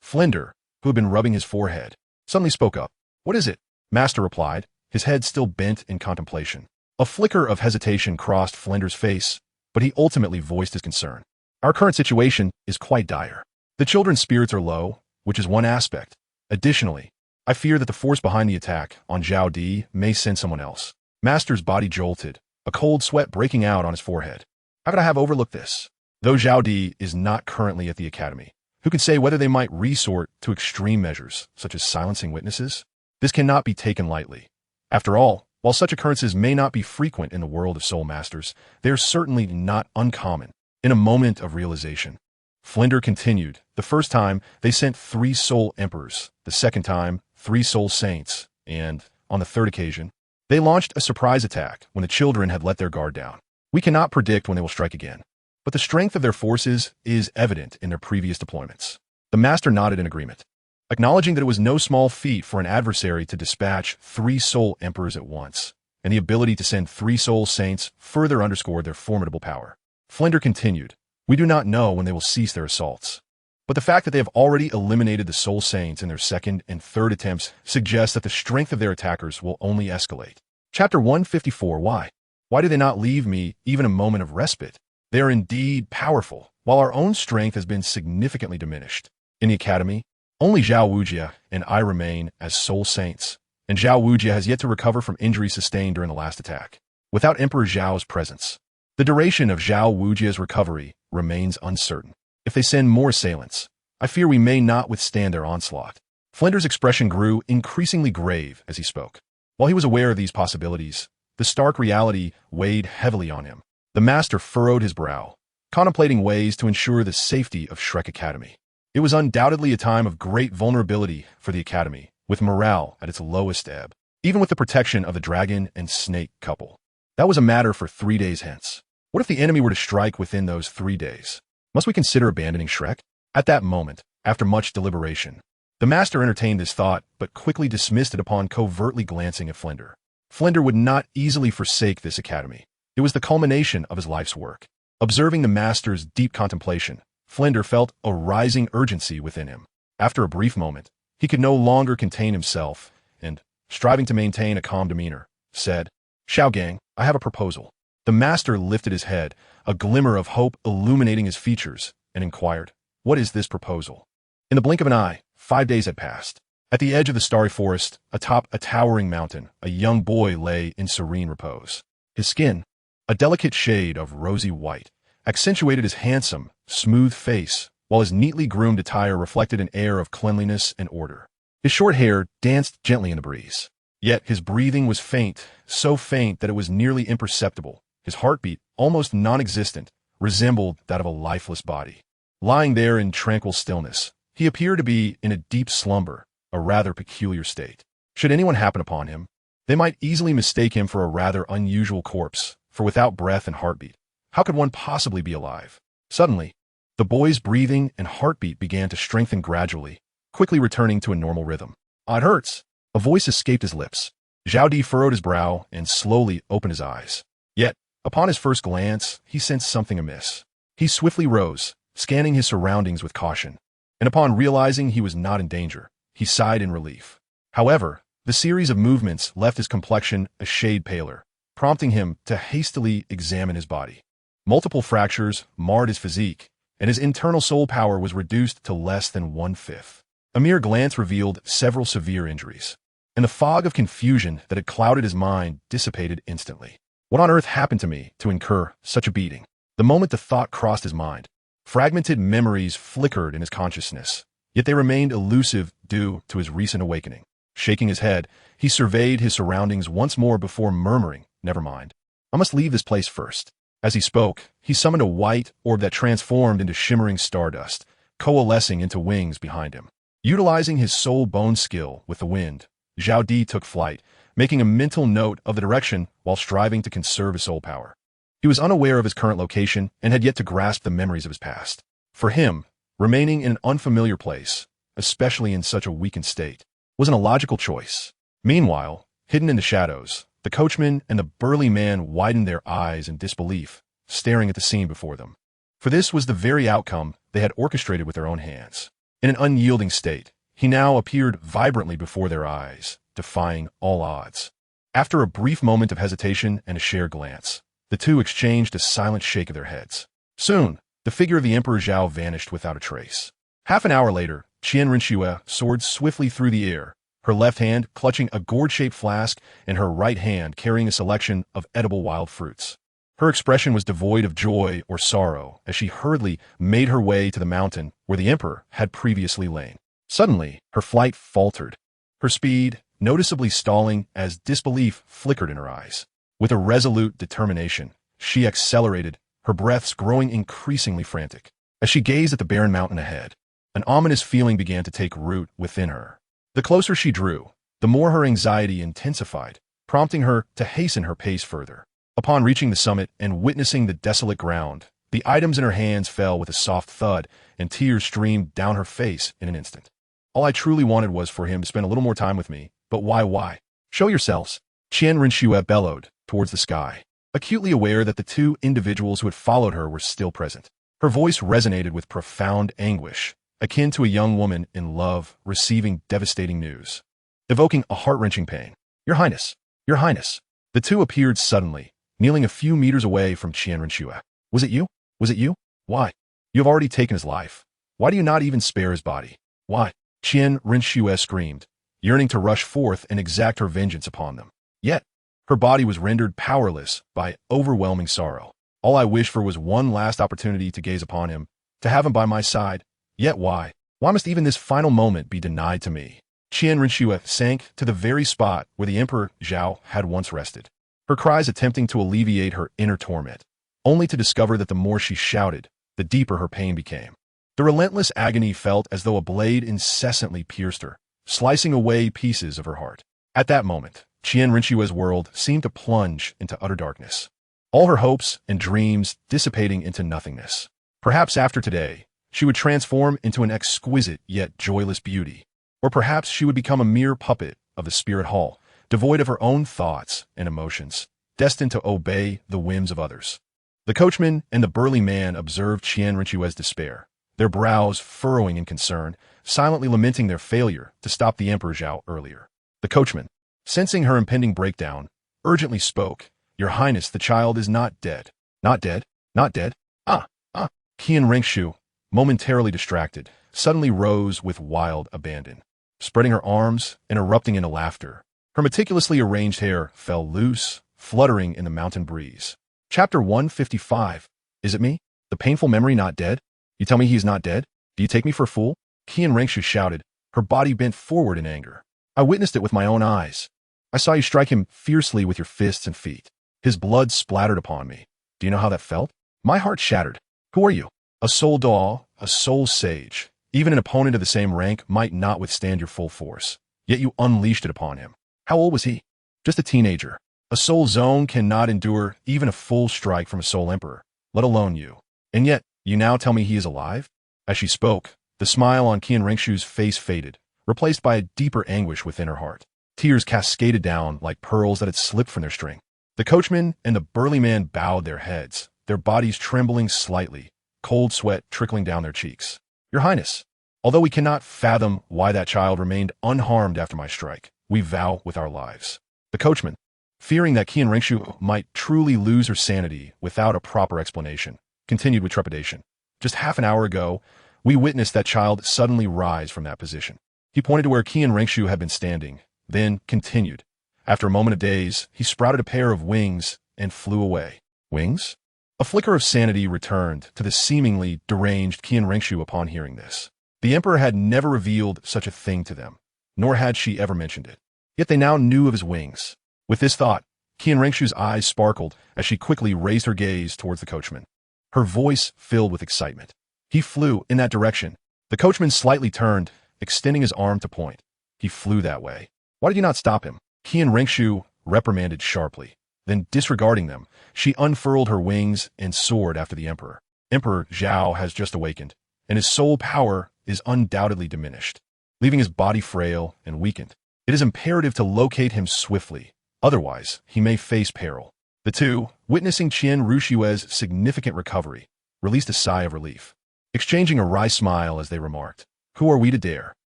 Flender, who had been rubbing his forehead, suddenly spoke up. What is it? Master replied, his head still bent in contemplation. A flicker of hesitation crossed Flender's face, but he ultimately voiced his concern. Our current situation is quite dire. The children's spirits are low, which is one aspect. Additionally, I fear that the force behind the attack on Zhao Di may send someone else. Master's body jolted, a cold sweat breaking out on his forehead. How could I have overlooked this? Though Zhao Di is not currently at the academy, who can say whether they might resort to extreme measures, such as silencing witnesses? This cannot be taken lightly. After all, while such occurrences may not be frequent in the world of Soul Masters, they are certainly not uncommon. In a moment of realization, Flender continued. The first time, they sent 3 Soul Emperors. The second time, 3 Soul Saints. And, on the third occasion, they launched a surprise attack when the children had let their guard down. We cannot predict when they will strike again, but the strength of their forces is evident in their previous deployments. The Master nodded in agreement, acknowledging that it was no small feat for an adversary to dispatch 3 Soul Emperors at once, and the ability to send 3 Soul Saints further underscored their formidable power. Flender continued, we do not know when they will cease their assaults, but the fact that they have already eliminated the Soul Saints in their second and third attempts suggests that the strength of their attackers will only escalate. Chapter 154. Why? Why do they not leave me even a moment of respite? They are indeed powerful, while our own strength has been significantly diminished. In the academy, only Zhao Wujia and I remain as Soul Saints, and Zhao Wujia has yet to recover from injuries sustained during the last attack. Without Emperor Zhao's presence, the duration of Zhao Wujia's recovery remains uncertain. If they send more assailants, I fear we may not withstand their onslaught. Flender's expression grew increasingly grave as he spoke. While he was aware of these possibilities, the stark reality weighed heavily on him. The Master furrowed his brow, contemplating ways to ensure the safety of Shrek Academy. It was undoubtedly a time of great vulnerability for the Academy, with morale at its lowest ebb, even with the protection of the dragon and snake couple. That was a matter for 3 days hence. What if the enemy were to strike within those 3 days? Must we consider abandoning Shrek? At that moment, after much deliberation, the Master entertained this thought, but quickly dismissed it upon covertly glancing at Flender. Flender would not easily forsake this academy. It was the culmination of his life's work. Observing the Master's deep contemplation, Flender felt a rising urgency within him. After a brief moment, he could no longer contain himself, and, striving to maintain a calm demeanor, said, Xiao Gang, I have a proposal. The master lifted his head, a glimmer of hope illuminating his features, and inquired, "What is this proposal?" In the blink of an eye, 5 days had passed. At the edge of the starry forest, atop a towering mountain, a young boy lay in serene repose. His skin, a delicate shade of rosy white, accentuated his handsome, smooth face, while his neatly groomed attire reflected an air of cleanliness and order. His short hair danced gently in the breeze. Yet his breathing was faint, so faint that it was nearly imperceptible. His heartbeat, almost non-existent, resembled that of a lifeless body. Lying there in tranquil stillness, he appeared to be in a deep slumber, a rather peculiar state. Should anyone happen upon him, they might easily mistake him for a rather unusual corpse, for without breath and heartbeat, how could one possibly be alive? Suddenly, the boy's breathing and heartbeat began to strengthen gradually, quickly returning to a normal rhythm. "It hurts." A voice escaped his lips. Zhao furrowed his brow and slowly opened his eyes. Yet, upon his first glance, he sensed something amiss. He swiftly rose, scanning his surroundings with caution, and upon realizing he was not in danger, he sighed in relief. However, the series of movements left his complexion a shade paler, prompting him to hastily examine his body. Multiple fractures marred his physique, and his internal soul power was reduced to less than 1/5. A mere glance revealed several severe injuries, and the fog of confusion that had clouded his mind dissipated instantly. What on earth happened to me to incur such a beating? The moment the thought crossed his mind, fragmented memories flickered in his consciousness, yet they remained elusive due to his recent awakening. Shaking his head, he surveyed his surroundings once more before murmuring, "Never mind. I must leave this place first." As he spoke, he summoned a white orb that transformed into shimmering stardust, coalescing into wings behind him. Utilizing his soul bone skill with the wind, Zhao took flight, making a mental note of the direction while striving to conserve his soul power. He was unaware of his current location and had yet to grasp the memories of his past. For him, remaining in an unfamiliar place, especially in such a weakened state, was an illogical choice. Meanwhile, hidden in the shadows, the coachman and the burly man widened their eyes in disbelief, staring at the scene before them. For this was the very outcome they had orchestrated with their own hands. In an unyielding state, he now appeared vibrantly before their eyes, defying all odds. After a brief moment of hesitation and a shared glance, the two exchanged a silent shake of their heads. Soon, the figure of the Emperor Zhao vanished without a trace. Half an hour later, Qian Rinxue soared swiftly through the air, her left hand clutching a gourd-shaped flask and her right hand carrying a selection of edible wild fruits. Her expression was devoid of joy or sorrow as she hurriedly made her way to the mountain where the emperor had previously lain. Suddenly, her flight faltered, her speed noticeably stalling as disbelief flickered in her eyes. With a resolute determination, she accelerated, her breaths growing increasingly frantic. As she gazed at the barren mountain ahead, an ominous feeling began to take root within her. The closer she drew, the more her anxiety intensified, prompting her to hasten her pace further. Upon reaching the summit and witnessing the desolate ground, the items in her hands fell with a soft thud, and tears streamed down her face in an instant. All I truly wanted was for him to spend a little more time with me, but why? Show yourselves, Qian Rinxue bellowed towards the sky, acutely aware that the two individuals who had followed her were still present. Her voice resonated with profound anguish, akin to a young woman in love receiving devastating news, evoking a heart-wrenching pain. Your Highness, Your Highness. The two appeared suddenly, kneeling a few meters away from Qian Rinxue. Was it you? Was it you? Why? You have already taken his life. Why do you not even spare his body? Why? Qian Rinxue screamed, yearning to rush forth and exact her vengeance upon them. Yet, her body was rendered powerless by overwhelming sorrow. All I wished for was one last opportunity to gaze upon him, to have him by my side. Yet why? Why must even this final moment be denied to me? Qian Rinxue sank to the very spot where the Emperor Zhao had once rested, her cries attempting to alleviate her inner torment, only to discover that the more she shouted, the deeper her pain became. The relentless agony felt as though a blade incessantly pierced her, slicing away pieces of her heart. At that moment, Qian Rinxue's world seemed to plunge into utter darkness, all her hopes and dreams dissipating into nothingness. Perhaps after today, she would transform into an exquisite yet joyless beauty, or perhaps she would become a mere puppet of the spirit hall, devoid of her own thoughts and emotions, destined to obey the whims of others. The coachman and the burly man observed Qian Rinxue's despair, their brows furrowing in concern, silently lamenting their failure to stop the Emperor Zhao earlier. The coachman, sensing her impending breakdown, urgently spoke, Your Highness, the child is not dead. Not dead? Not dead? Ah, ah. Qian Ringshu, momentarily distracted, suddenly rose with wild abandon, spreading her arms and erupting into laughter. Her meticulously arranged hair fell loose, fluttering in the mountain breeze. Chapter 155. Is it me? The painful memory not dead? You tell me he is not dead? Do you take me for a fool? Qian Ringshu shouted, her body bent forward in anger. I witnessed it with my own eyes. I saw you strike him fiercely with your fists and feet. His blood splattered upon me. Do you know how that felt? My heart shattered. Who are you? A soul Douluo, a soul sage. Even an opponent of the same rank might not withstand your full force. Yet you unleashed it upon him. How old was he? Just a teenager. A soul zone cannot endure even a full strike from a soul emperor, let alone you. And yet, you now tell me he is alive? As she spoke, the smile on Qian Ringshu's face faded, replaced by a deeper anguish within her heart. Tears cascaded down like pearls that had slipped from their string. The coachman and the burly man bowed their heads, their bodies trembling slightly, cold sweat trickling down their cheeks. Your Highness, although we cannot fathom why that child remained unharmed after my strike, we vow with our lives. The coachman, fearing that Qian Ringshu might truly lose her sanity without a proper explanation, continued with trepidation. Just half an hour ago, we witnessed that child suddenly rise from that position. He pointed to where Qian Ringshu had been standing, then continued. After a moment of daze, he sprouted a pair of wings and flew away. Wings? A flicker of sanity returned to the seemingly deranged Qian Ringshu upon hearing this. The emperor had never revealed such a thing to them, nor had she ever mentioned it. Yet they now knew of his wings. With this thought, Qian Ringshu's eyes sparkled as she quickly raised her gaze towards the coachman. Her voice filled with excitement. He flew in that direction. The coachman slightly turned, extending his arm to point. He flew that way. Why did you not stop him? Qian Ringshu reprimanded sharply. Then, disregarding them, she unfurled her wings and soared after the emperor. Emperor Zhao has just awakened, and his soul power is undoubtedly diminished, leaving his body frail and weakened. It is imperative to locate him swiftly, otherwise he may face peril. The two, witnessing Qian Rishue's significant recovery, released a sigh of relief, exchanging a wry smile as they remarked, "Who are we to dare?"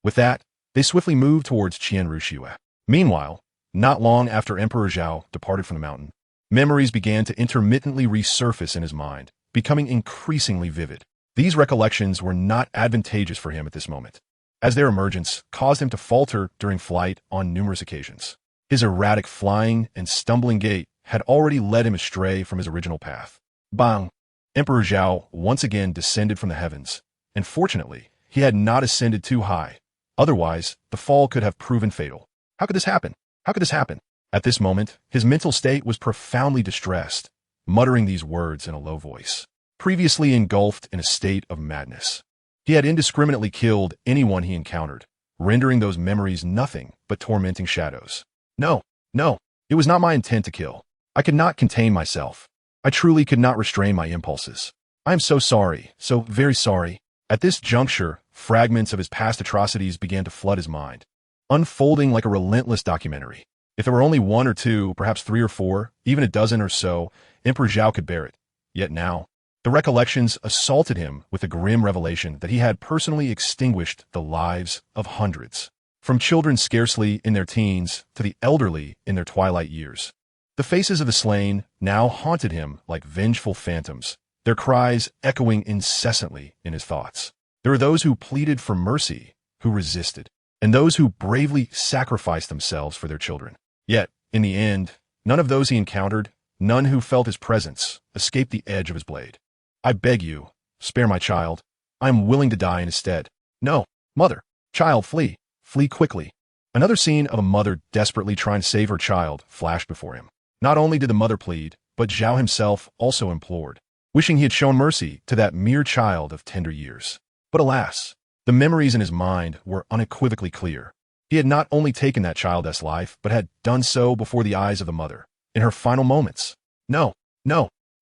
With that, they swiftly moved towards Qian Rishue. Meanwhile, not long after Emperor Zhao departed from the mountain, memories began to intermittently resurface in his mind, becoming increasingly vivid. These recollections were not advantageous for him at this moment, as their emergence caused him to falter during flight on numerous occasions. His erratic flying and stumbling gait had already led him astray from his original path. Bang! Emperor Zhao once again descended from the heavens, and fortunately, he had not ascended too high. Otherwise, the fall could have proven fatal. How could this happen? How could this happen? At this moment, his mental state was profoundly distressed, muttering these words in a low voice. Previously engulfed in a state of madness, he had indiscriminately killed anyone he encountered, rendering those memories nothing but tormenting shadows. No, it was not my intent to kill. I could not contain myself. I truly could not restrain my impulses. I am so sorry, so very sorry. At this juncture, fragments of his past atrocities began to flood his mind, unfolding like a relentless documentary. If there were only one or two, perhaps 3 or 4, even a dozen or so, Emperor Zhao could bear it. Yet now, the recollections assaulted him with the grim revelation that he had personally extinguished the lives of hundreds, from children scarcely in their teens to the elderly in their twilight years. The faces of the slain now haunted him like vengeful phantoms, their cries echoing incessantly in his thoughts. There were those who pleaded for mercy, who resisted, and those who bravely sacrificed themselves for their children. Yet, in the end, none of those he encountered, none who felt his presence, escaped the edge of his blade. I beg you, spare my child. I am willing to die in his stead. No, mother, child, flee, flee quickly. Another scene of a mother desperately trying to save her child flashed before him. Not only did the mother plead, but Zhao himself also implored, wishing he had shown mercy to that mere child of tender years. But alas, the memories in his mind were unequivocally clear. He had not only taken that child's life, but had done so before the eyes of the mother, in her final moments. No,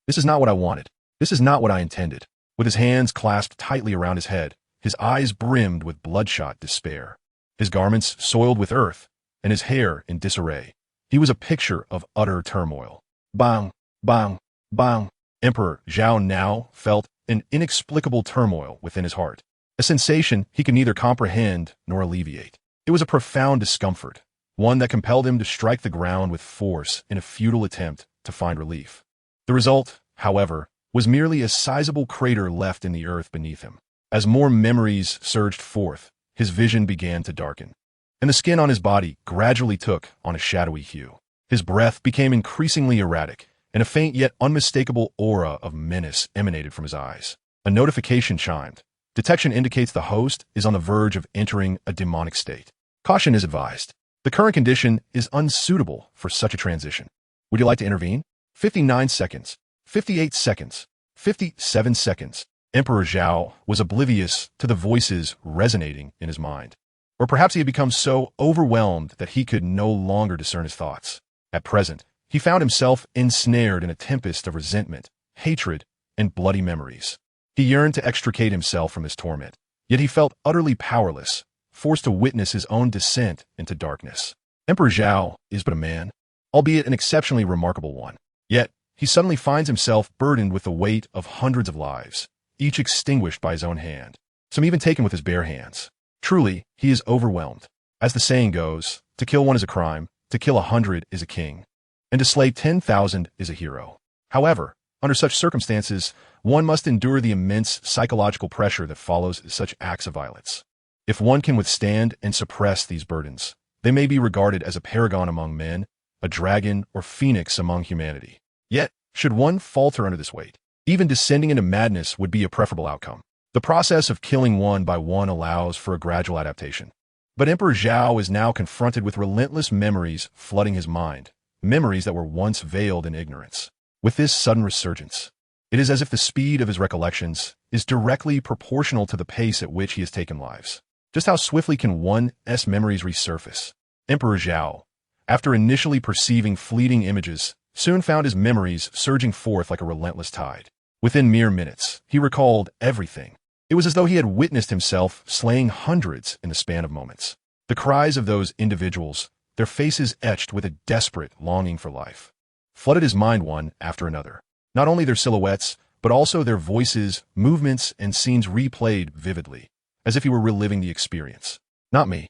this is not what I wanted. This is not what I intended. With his hands clasped tightly around his head, his eyes brimmed with bloodshot despair, his garments soiled with earth, and his hair in disarray, he was a picture of utter turmoil. Bang, bang, bang. Emperor Zhao now felt an inexplicable turmoil within his heart, a sensation he could neither comprehend nor alleviate. It was a profound discomfort, one that compelled him to strike the ground with force in a futile attempt to find relief. The result, however, was merely a sizable crater left in the earth beneath him. As more memories surged forth, his vision began to darken, and the skin on his body gradually took on a shadowy hue. His breath became increasingly erratic, and a faint yet unmistakable aura of menace emanated from his eyes. A notification chimed. Detection indicates the host is on the verge of entering a demonic state. Caution is advised. The current condition is unsuitable for such a transition. Would you like to intervene? 59 seconds. 58 seconds. 57 seconds. Emperor Zhao was oblivious to the voices resonating in his mind. Or perhaps he had become so overwhelmed that he could no longer discern his thoughts. At present, he found himself ensnared in a tempest of resentment, hatred, and bloody memories. He yearned to extricate himself from this torment, yet he felt utterly powerless, forced to witness his own descent into darkness. Emperor Zhao is but a man, albeit an exceptionally remarkable one. Yet, he suddenly finds himself burdened with the weight of hundreds of lives, each extinguished by his own hand, some even taken with his bare hands. Truly, he is overwhelmed. As the saying goes, to kill one is a crime, to kill 100 is a king, and to slay 10,000 is a hero. However, under such circumstances, one must endure the immense psychological pressure that follows such acts of violence. If one can withstand and suppress these burdens, they may be regarded as a paragon among men, a dragon or phoenix among humanity. Yet, should one falter under this weight, even descending into madness would be a preferable outcome. The process of killing one by one allows for a gradual adaptation. But Emperor Zhao is now confronted with relentless memories flooding his mind, memories that were once veiled in ignorance. With this sudden resurgence, it is as if the speed of his recollections is directly proportional to the pace at which he has taken lives. Just how swiftly can one's memories resurface? Emperor Zhao, after initially perceiving fleeting images, soon found his memories surging forth like a relentless tide. Within mere minutes, he recalled everything. It was as though he had witnessed himself slaying hundreds in the span of moments. The cries of those individuals, their faces etched with a desperate longing for life, flooded his mind one after another. Not only their silhouettes, but also their voices, movements, and scenes replayed vividly, as if he were reliving the experience. Not me.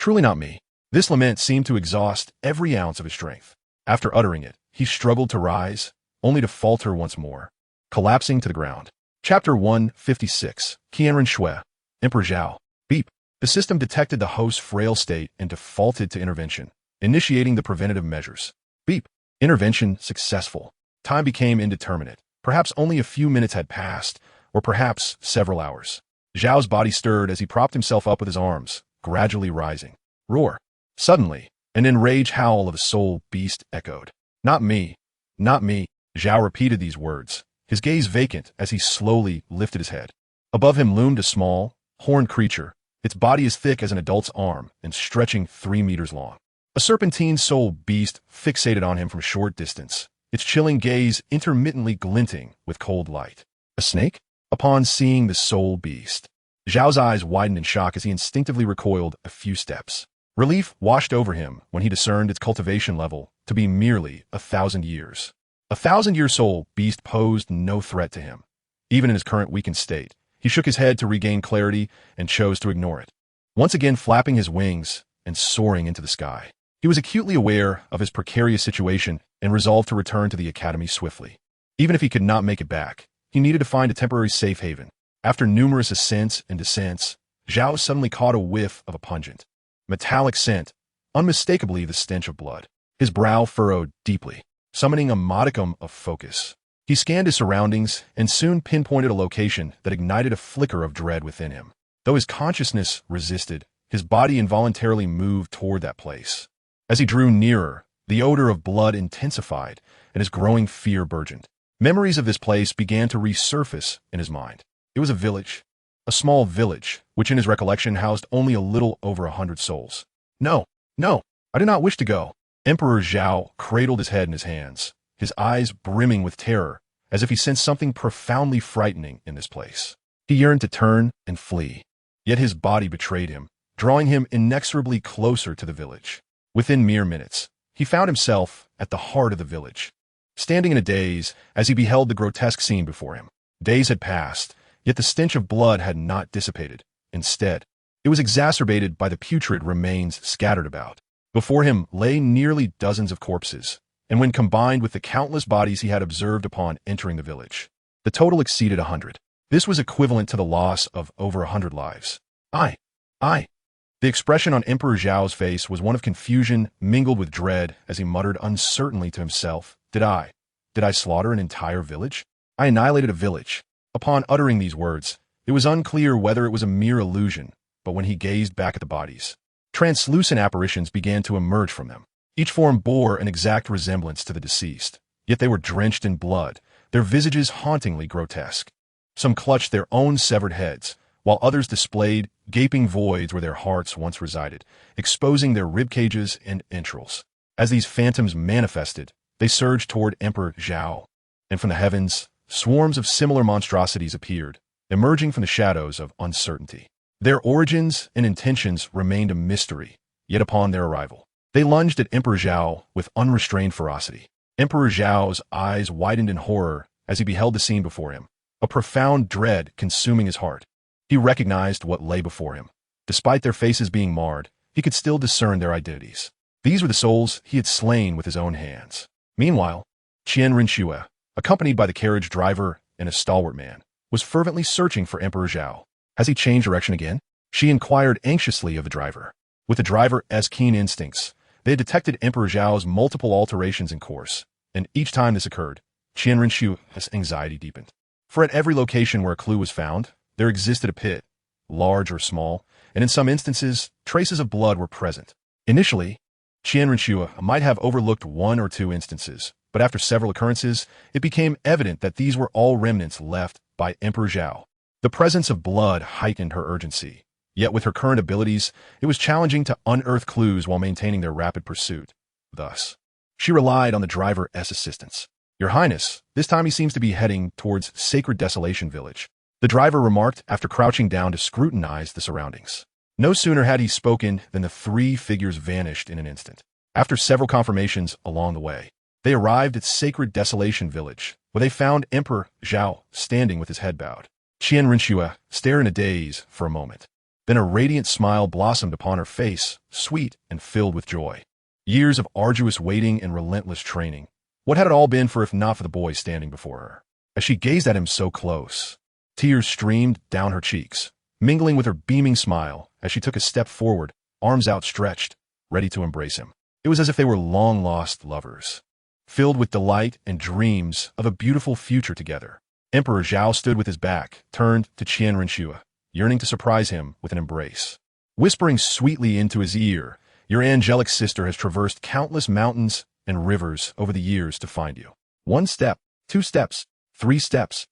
Truly not me. This lament seemed to exhaust every ounce of his strength. After uttering it, he struggled to rise, only to falter once more, collapsing to the ground. Chapter 156. Qianren Shui. Emperor Zhao. Beep. The system detected the host's frail state and defaulted to intervention, initiating the preventative measures. Beep. Intervention successful. Time became indeterminate. Perhaps only a few minutes had passed, or perhaps several hours. Zhao's body stirred as he propped himself up with his arms, gradually rising. Roar. Suddenly, an enraged howl of a soul beast echoed. Not me. Not me. Zhao repeated these words, his gaze vacant as he slowly lifted his head. Above him loomed a small, horned creature, its body as thick as an adult's arm and stretching 3 meters long. A serpentine soul beast fixated on him from short distance, its chilling gaze intermittently glinting with cold light. A snake? Upon seeing the soul beast, Zhao's eyes widened in shock as he instinctively recoiled a few steps. Relief washed over him when he discerned its cultivation level to be merely 1,000 years. 1,000-year soul beast posed no threat to him. Even in his current weakened state, he shook his head to regain clarity and chose to ignore it. Once again flapping his wings and soaring into the sky, he was acutely aware of his precarious situation and resolved to return to the academy swiftly. Even if he could not make it back, he needed to find a temporary safe haven. After numerous ascents and descents, Zhao suddenly caught a whiff of a pungent, metallic scent, unmistakably the stench of blood. His brow furrowed deeply, summoning a modicum of focus. He scanned his surroundings and soon pinpointed a location that ignited a flicker of dread within him. Though his consciousness resisted, his body involuntarily moved toward that place. As he drew nearer, the odor of blood intensified and his growing fear burgeoned. Memories of this place began to resurface in his mind. It was a village, a small village, which in his recollection housed only a little over 100 souls. No, I do not wish to go. Emperor Zhao cradled his head in his hands, his eyes brimming with terror, as if he sensed something profoundly frightening in this place. He yearned to turn and flee, yet his body betrayed him, drawing him inexorably closer to the village. Within mere minutes, he found himself at the heart of the village, standing in a daze as he beheld the grotesque scene before him. Days had passed, yet the stench of blood had not dissipated. Instead, it was exacerbated by the putrid remains scattered about. Before him lay nearly dozens of corpses, and when combined with the countless bodies he had observed upon entering the village, the total exceeded 100. This was equivalent to the loss of over 100 lives. I. The expression on Emperor Zhao's face was one of confusion mingled with dread as he muttered uncertainly to himself, Did I slaughter an entire village? I annihilated a village. Upon uttering these words, it was unclear whether it was a mere illusion, but when he gazed back at the bodies, translucent apparitions began to emerge from them. Each form bore an exact resemblance to the deceased, yet they were drenched in blood, their visages hauntingly grotesque. Some clutched their own severed heads, while others displayed gaping voids where their hearts once resided, exposing their ribcages and entrails. As these phantoms manifested, they surged toward Emperor Zhao, and from the heavens, swarms of similar monstrosities appeared, emerging from the shadows of uncertainty. Their origins and intentions remained a mystery, yet upon their arrival, they lunged at Emperor Zhao with unrestrained ferocity. Emperor Zhao's eyes widened in horror as he beheld the scene before him, a profound dread consuming his heart. He recognized what lay before him. Despite their faces being marred, he could still discern their identities. These were the souls he had slain with his own hands. Meanwhile, Qian Rinxue, accompanied by the carriage driver and a stalwart man, was fervently searching for Emperor Zhao. Has he changed direction again? She inquired anxiously of the driver. With the driver's keen instincts, they had detected Emperor Zhao's multiple alterations in course, and each time this occurred, Qian Rinxue's anxiety deepened. For at every location where a clue was found, there existed a pit, large or small, and in some instances, traces of blood were present. Initially, Qian Rinxue might have overlooked one or two instances, but after several occurrences, it became evident that these were all remnants left by Emperor Zhao. The presence of blood heightened her urgency, yet with her current abilities, it was challenging to unearth clues while maintaining their rapid pursuit. Thus, she relied on the driver's assistance. Your Highness, this time he seems to be heading towards Sacred Desolation Village, the driver remarked after crouching down to scrutinize the surroundings. No sooner had he spoken than the three figures vanished in an instant. After several confirmations along the way, they arrived at Sacred Desolation Village, where they found Emperor Zhao standing with his head bowed. Qian Rinxue stared in a daze for a moment. Then a radiant smile blossomed upon her face, sweet and filled with joy. Years of arduous waiting and relentless training. What had it all been for if not for the boy standing before her? As she gazed at him so close, tears streamed down her cheeks, mingling with her beaming smile as she took a step forward, arms outstretched, ready to embrace him. It was as if they were long-lost lovers, filled with delight and dreams of a beautiful future together. Emperor Zhao stood with his back turned to Qian Rinxue, yearning to surprise him with an embrace. Whispering sweetly into his ear, your angelic sister has traversed countless mountains and rivers over the years to find you. 1 step, 2 steps, 3 steps.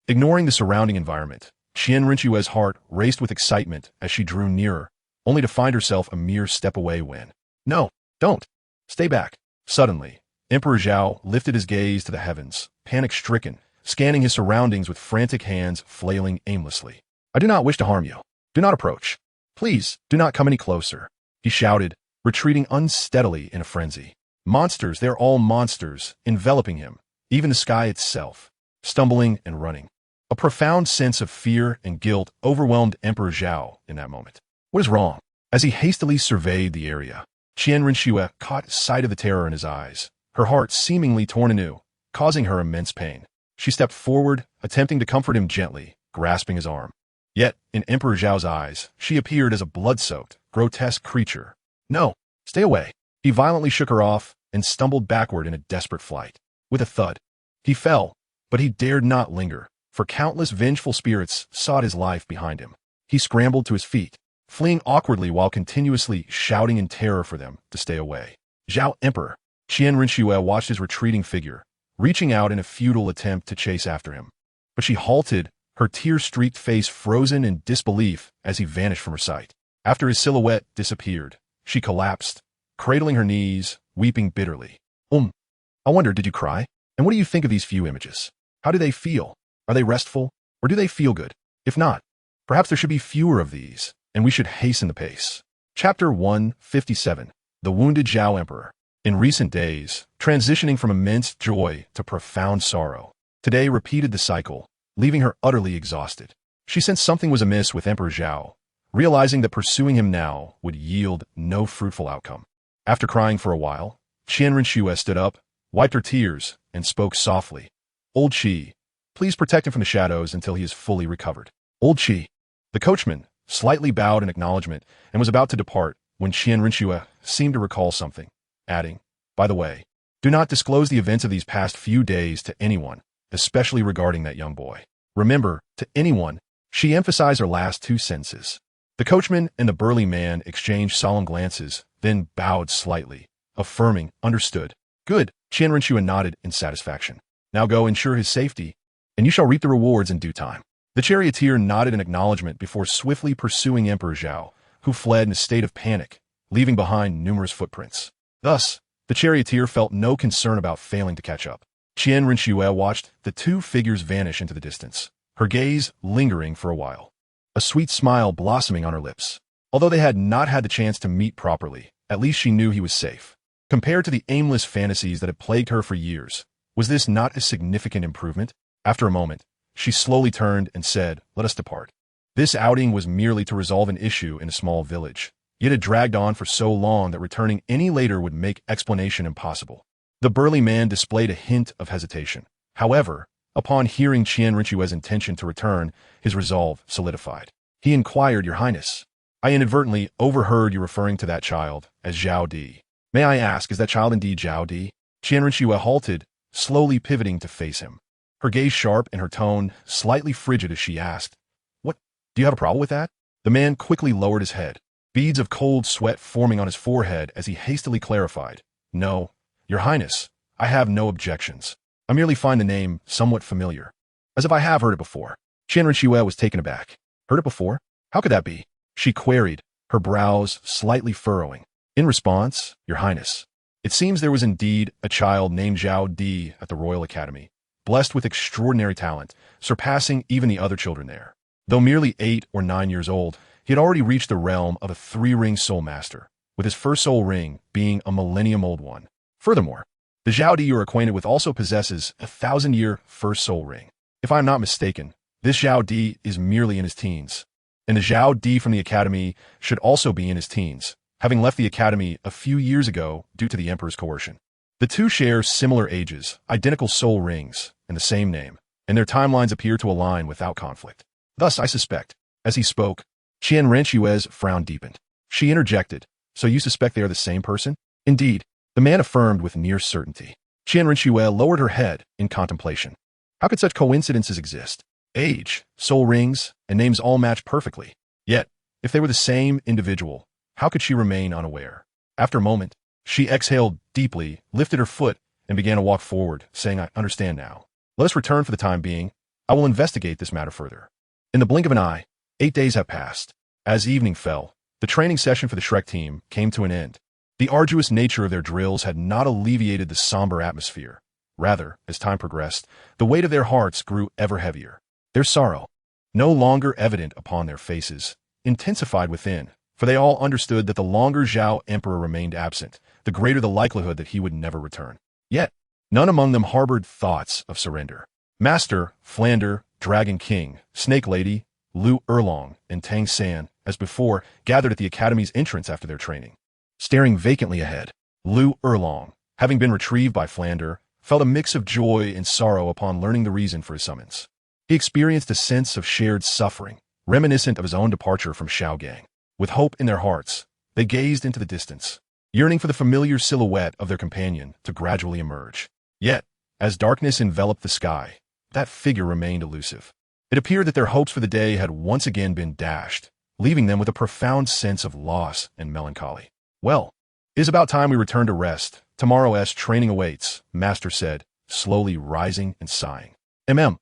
Ignoring the surrounding environment, Qian Rinxue's heart raced with excitement as she drew nearer, only to find herself a mere step away when, No, don't. Stay back. Suddenly, Emperor Zhao lifted his gaze to the heavens, panic-stricken, scanning his surroundings with frantic hands flailing aimlessly. I do not wish to harm you. Do not approach. Please, do not come any closer, he shouted, retreating unsteadily in a frenzy. Monsters, they're all monsters, enveloping him, even the sky itself, stumbling and running. A profound sense of fear and guilt overwhelmed Emperor Zhao in that moment. What is wrong? As he hastily surveyed the area, Qian Rinxue caught sight of the terror in his eyes, her heart seemingly torn anew, causing her immense pain. She stepped forward, attempting to comfort him gently, grasping his arm. Yet, in Emperor Zhao's eyes, she appeared as a blood-soaked, grotesque creature. No, stay away. He violently shook her off and stumbled backward in a desperate flight. With a thud, he fell, but he dared not linger, for countless vengeful spirits sought his life behind him. He scrambled to his feet, fleeing awkwardly while continuously shouting in terror for them to stay away. Zhao Emperor! Qian Rinxue watched his retreating figure, reaching out in a futile attempt to chase after him. But she halted, her tear-streaked face frozen in disbelief as he vanished from her sight. After his silhouette disappeared, she collapsed, cradling her knees, weeping bitterly. I wonder, did you cry? And what do you think of these few images? How do they feel? Are they restful? Or do they feel good? If not, perhaps there should be fewer of these, and we should hasten the pace. Chapter 157. The Wounded Zhao Emperor. In recent days, transitioning from immense joy to profound sorrow, today repeated the cycle, leaving her utterly exhausted. She sensed something was amiss with Emperor Zhao, realizing that pursuing him now would yield no fruitful outcome. After crying for a while, Qian Rinxue stood up, wiped her tears, and spoke softly. Old Qi, please protect him from the shadows until he is fully recovered. Old Qi. The coachman slightly bowed in acknowledgement and was about to depart when Qian Rinxue seemed to recall something, adding, by the way, do not disclose the events of these past few days to anyone, especially regarding that young boy. Remember, to anyone, she emphasized her last two sentences. The coachman and the burly man exchanged solemn glances, then bowed slightly, affirming, understood. Good, Qian Rinxue nodded in satisfaction. Now go ensure his safety, and you shall reap the rewards in due time. The charioteer nodded in acknowledgement before swiftly pursuing Emperor Zhao, who fled in a state of panic, leaving behind numerous footprints. Thus, the charioteer felt no concern about failing to catch up. Qian Rinxue watched the two figures vanish into the distance, her gaze lingering for a while, a sweet smile blossoming on her lips. Although they had not had the chance to meet properly, at least she knew he was safe. Compared to the aimless fantasies that had plagued her for years, was this not a significant improvement? After a moment, she slowly turned and said, let us depart. This outing was merely to resolve an issue in a small village, yet it dragged on for so long that returning any later would make explanation impossible. The burly man displayed a hint of hesitation. However, upon hearing Qian Rinxue's intention to return, his resolve solidified. He inquired, Your Highness, I inadvertently overheard you referring to that child as Zhao Di. May I ask, is that child indeed Zhao Di? Qian Rinxue halted, slowly pivoting to face him, her gaze sharp and her tone slightly frigid as she asked, What, do you have a problem with that? The man quickly lowered his head, beads of cold sweat forming on his forehead as he hastily clarified, No, Your Highness, I have no objections. I merely find the name somewhat familiar, as if I have heard it before. Qian Rinxue was taken aback. Heard it before? How could that be? She queried, her brows slightly furrowing. In response, Your Highness, it seems there was indeed a child named Zhao Di at the Royal Academy, blessed with extraordinary talent, surpassing even the other children there. Though merely 8 or 9 years old, he had already reached the realm of a 3-ring soul master, with his first soul ring being a millennium-old one. Furthermore, the Zhao Di you are acquainted with also possesses a 1,000-year first soul ring. If I am not mistaken, this Zhao Di is merely in his teens, and the Zhao Di from the academy should also be in his teens, having left the academy a few years ago due to the emperor's coercion. The two share similar ages, identical soul rings, and the same name, and their timelines appear to align without conflict. Thus, I suspect, as he spoke, Qian Rinxue's frown deepened. She interjected, So you suspect they are the same person? Indeed, the man affirmed with near certainty. Qian Rinxue lowered her head in contemplation. How could such coincidences exist? Age, soul rings, and names all match perfectly. Yet, if they were the same individual, how could she remain unaware? After a moment, she exhaled deeply, lifted her foot, and began to walk forward, saying, I understand now. Let us return for the time being. I will investigate this matter further. In the blink of an eye, 8 days have passed. As evening fell, the training session for the Shrek team came to an end. The arduous nature of their drills had not alleviated the somber atmosphere. Rather, as time progressed, the weight of their hearts grew ever heavier. Their sorrow, no longer evident upon their faces, intensified within, for they all understood that the longer Zhao Emperor remained absent, the greater the likelihood that he would never return. Yet, none among them harbored thoughts of surrender. Master, Flander, Dragon King, Snake Lady, Lu Erlong, and Tang San, as before, gathered at the academy's entrance after their training. Staring vacantly ahead, Lu Erlong, having been retrieved by Flander, felt a mix of joy and sorrow upon learning the reason for his summons. He experienced a sense of shared suffering, reminiscent of his own departure from Shaogang. With hope in their hearts, they gazed into the distance, yearning for the familiar silhouette of their companion to gradually emerge. Yet, as darkness enveloped the sky, that figure remained elusive. It appeared that their hopes for the day had once again been dashed, leaving them with a profound sense of loss and melancholy. Well, it is about time we return to rest. Tomorrow's training awaits, Master said, slowly rising and sighing.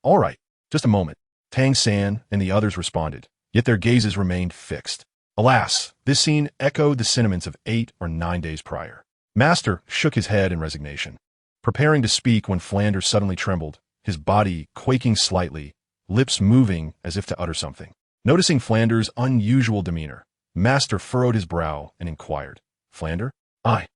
All right, just a moment. Tang San and the others responded, yet their gazes remained fixed. Alas, this scene echoed the sentiments of 8 or 9 days prior. Master shook his head in resignation, preparing to speak when Flanders suddenly trembled, his body quaking slightly, lips moving as if to utter something. Noticing Flanders' unusual demeanor, Master furrowed his brow and inquired, Flander? I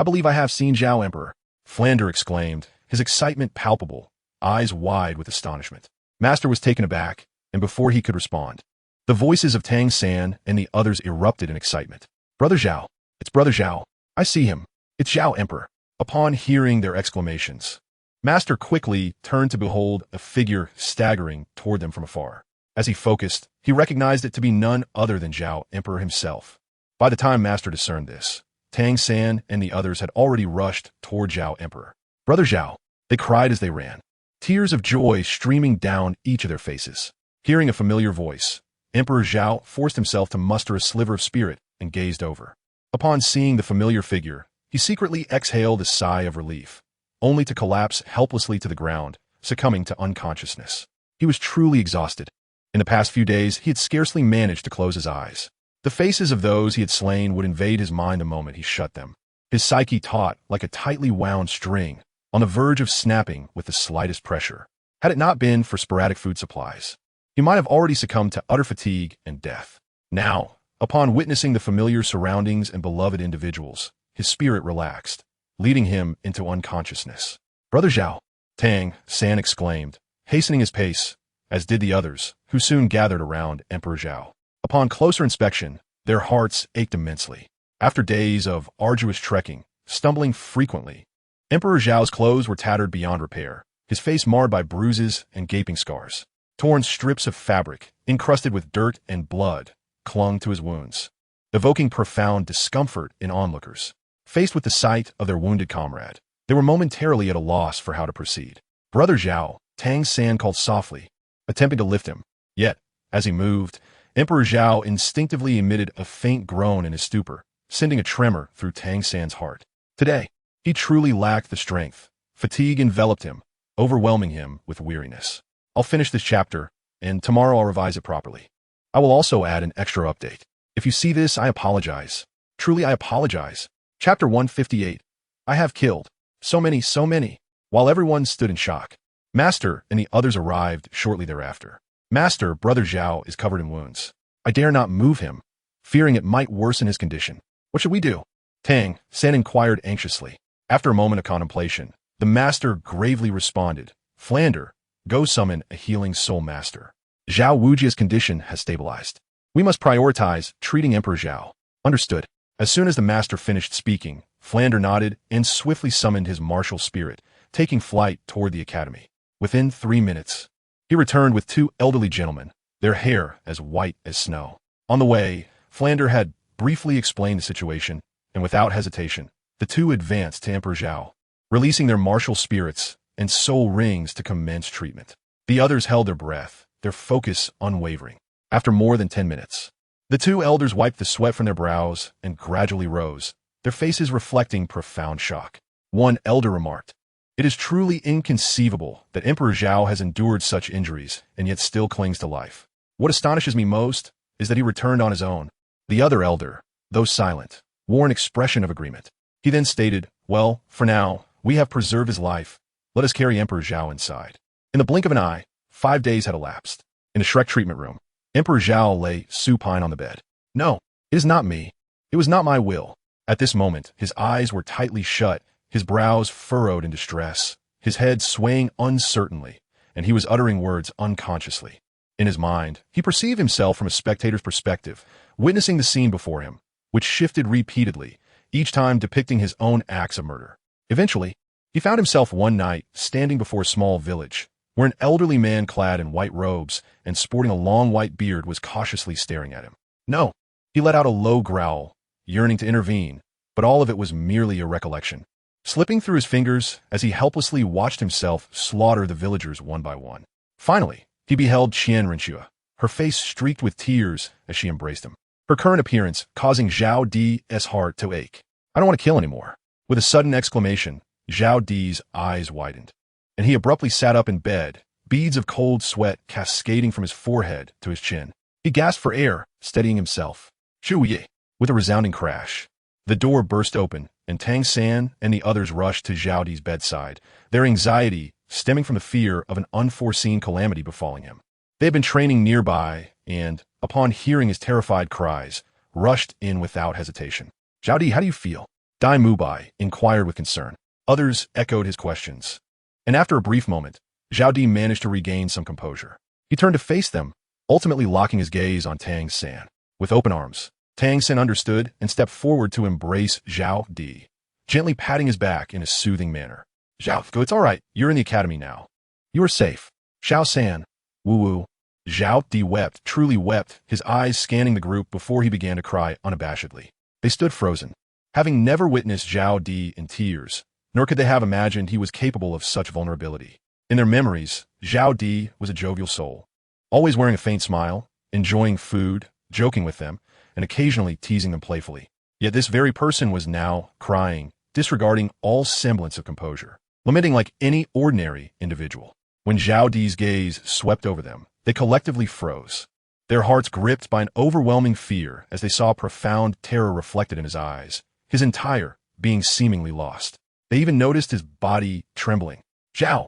believe I have seen Zhao Emperor, Flander exclaimed, his excitement palpable, eyes wide with astonishment. Master was taken aback, and before he could respond, the voices of Tang San and the others erupted in excitement. Brother Zhao, it's Brother Zhao. I see him. It's Zhao Emperor. Upon hearing their exclamations, Master quickly turned to behold a figure staggering toward them from afar. As he focused, he recognized it to be none other than Zhao, Emperor himself. By the time Master discerned this, Tang San and the others had already rushed toward Zhao, Emperor. "Brother Zhao," they cried as they ran, tears of joy streaming down each of their faces. Hearing a familiar voice, Emperor Zhao forced himself to muster a sliver of spirit and gazed over. Upon seeing the familiar figure, he secretly exhaled a sigh of relief, only to collapse helplessly to the ground, succumbing to unconsciousness. He was truly exhausted. In the past few days, he had scarcely managed to close his eyes. The faces of those he had slain would invade his mind the moment he shut them. His psyche taut like a tightly wound string, on the verge of snapping with the slightest pressure. Had it not been for sporadic food supplies, he might have already succumbed to utter fatigue and death. Now, upon witnessing the familiar surroundings and beloved individuals, his spirit relaxed, leading him into unconsciousness. "Brother Zhao," Tang San exclaimed, hastening his pace, as did the others, who soon gathered around Emperor Zhao. Upon closer inspection, their hearts ached immensely. After days of arduous trekking, stumbling frequently, Emperor Zhao's clothes were tattered beyond repair, his face marred by bruises and gaping scars. Torn strips of fabric, encrusted with dirt and blood, clung to his wounds, evoking profound discomfort in onlookers. Faced with the sight of their wounded comrade, they were momentarily at a loss for how to proceed. "Brother Zhao," Tang San called softly, attempting to lift him. Yet, as he moved, Emperor Zhao instinctively emitted a faint groan in his stupor, sending a tremor through Tang San's heart. Today, he truly lacked the strength. Fatigue enveloped him, overwhelming him with weariness. "I'll finish this chapter, and tomorrow I'll revise it properly. I will also add an extra update. If you see this, I apologize. Truly, I apologize." Chapter 158. I have killed. So many. While everyone stood in shock, Master and the others arrived shortly thereafter. "Master, Brother Zhao is covered in wounds. I dare not move him, fearing it might worsen his condition. What should we do?" Tang San inquired anxiously. After a moment of contemplation, the Master gravely responded, "Flander, go summon a healing soul master. Zhao Wujia's condition has stabilized. We must prioritize treating Emperor Zhao." "Understood." As soon as the Master finished speaking, Flander nodded and swiftly summoned his martial spirit, taking flight toward the academy. Within 3 minutes, he returned with 2 elderly gentlemen, their hair as white as snow. On the way, Flander had briefly explained the situation, and without hesitation, the 2 advanced to Emperor Zhao, releasing their martial spirits and soul rings to commence treatment. The others held their breath, their focus unwavering. After more than 10 minutes, the 2 elders wiped the sweat from their brows and gradually rose, their faces reflecting profound shock. One elder remarked, "It is truly inconceivable that Emperor Zhao has endured such injuries and yet still clings to life. What astonishes me most is that he returned on his own." The other elder, though silent, wore an expression of agreement. He then stated, "Well, for now, we have preserved his life. Let us carry Emperor Zhao inside." In the blink of an eye, 5 days had elapsed. In the Shrek treatment room, Emperor Zhao lay supine on the bed. "No, it is not me. It was not my will." At this moment, his eyes were tightly shut, his brows furrowed in distress, his head swaying uncertainly, and he was uttering words unconsciously. In his mind, he perceived himself from a spectator's perspective, witnessing the scene before him, which shifted repeatedly, each time depicting his own acts of murder. Eventually, he found himself one night standing before a small village, where an elderly man clad in white robes and sporting a long white beard was cautiously staring at him. "No!" He let out a low growl, yearning to intervene, but all of it was merely a recollection, slipping through his fingers as he helplessly watched himself slaughter the villagers one by one. Finally, he beheld Qian Renxue, her face streaked with tears as she embraced him, her current appearance causing Zhao Di's heart to ache. "I don't want to kill anymore." With a sudden exclamation, Zhao Di's eyes widened, and he abruptly sat up in bed, beads of cold sweat cascading from his forehead to his chin. He gasped for air, steadying himself. "Shuye!" With a resounding crash, the door burst open, and Tang San and the others rushed to Zhao Di's bedside, their anxiety stemming from the fear of an unforeseen calamity befalling him. They had been training nearby, and, upon hearing his terrified cries, rushed in without hesitation. "Zhao Di, how do you feel?" Dai Mubai inquired with concern. Others echoed his questions, and after a brief moment, Zhao Di managed to regain some composure. He turned to face them, ultimately locking his gaze on Tang San. With open arms, Tang San understood and stepped forward to embrace Zhao Di, gently patting his back in a soothing manner. Zhao, go, it's all right. You're in the academy now. You are safe. Xiao-san. Woo-woo. Zhao Di wept, truly wept, his eyes scanning the group before he began to cry unabashedly. They stood frozen, having never witnessed Zhao Di in tears, nor could they have imagined he was capable of such vulnerability. In their memories, Zhao Di was a jovial soul, always wearing a faint smile, enjoying food, joking with them, and occasionally teasing them playfully. Yet this very person was now crying, disregarding all semblance of composure, lamenting like any ordinary individual. When Zhao Di's gaze swept over them, they collectively froze, their hearts gripped by an overwhelming fear as they saw profound terror reflected in his eyes, his entire being seemingly lost. They even noticed his body trembling. Zhao!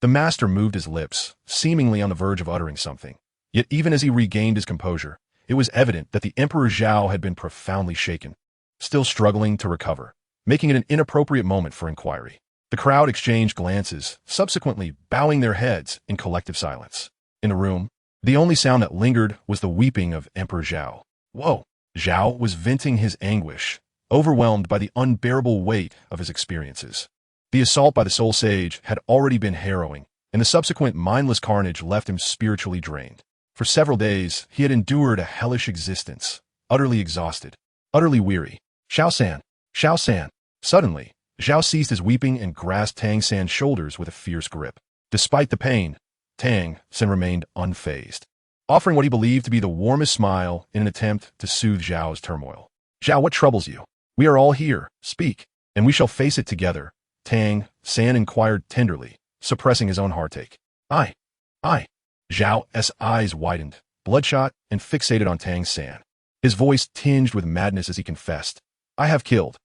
The master moved his lips, seemingly on the verge of uttering something. Yet even as he regained his composure, it was evident that the Emperor Zhao had been profoundly shaken, still struggling to recover, making it an inappropriate moment for inquiry. The crowd exchanged glances, subsequently bowing their heads in collective silence. In the room, the only sound that lingered was the weeping of Emperor Zhao. Whoa! Zhao was venting his anguish, overwhelmed by the unbearable weight of his experiences. The assault by the Soul Sage had already been harrowing, and the subsequent mindless carnage left him spiritually drained. For several days, he had endured a hellish existence, utterly exhausted, utterly weary. Xiao-san! Xiao-san! Suddenly, Zhao ceased his weeping and grasped Tang San's shoulders with a fierce grip. Despite the pain, Tang San remained unfazed, offering what he believed to be the warmest smile in an attempt to soothe Zhao's turmoil. Zhao, what troubles you? We are all here, speak, and we shall face it together, Tang San inquired tenderly, suppressing his own heartache. I. Zhao's eyes widened, bloodshot and fixated on Tang San. His voice tinged with madness as he confessed, I have killed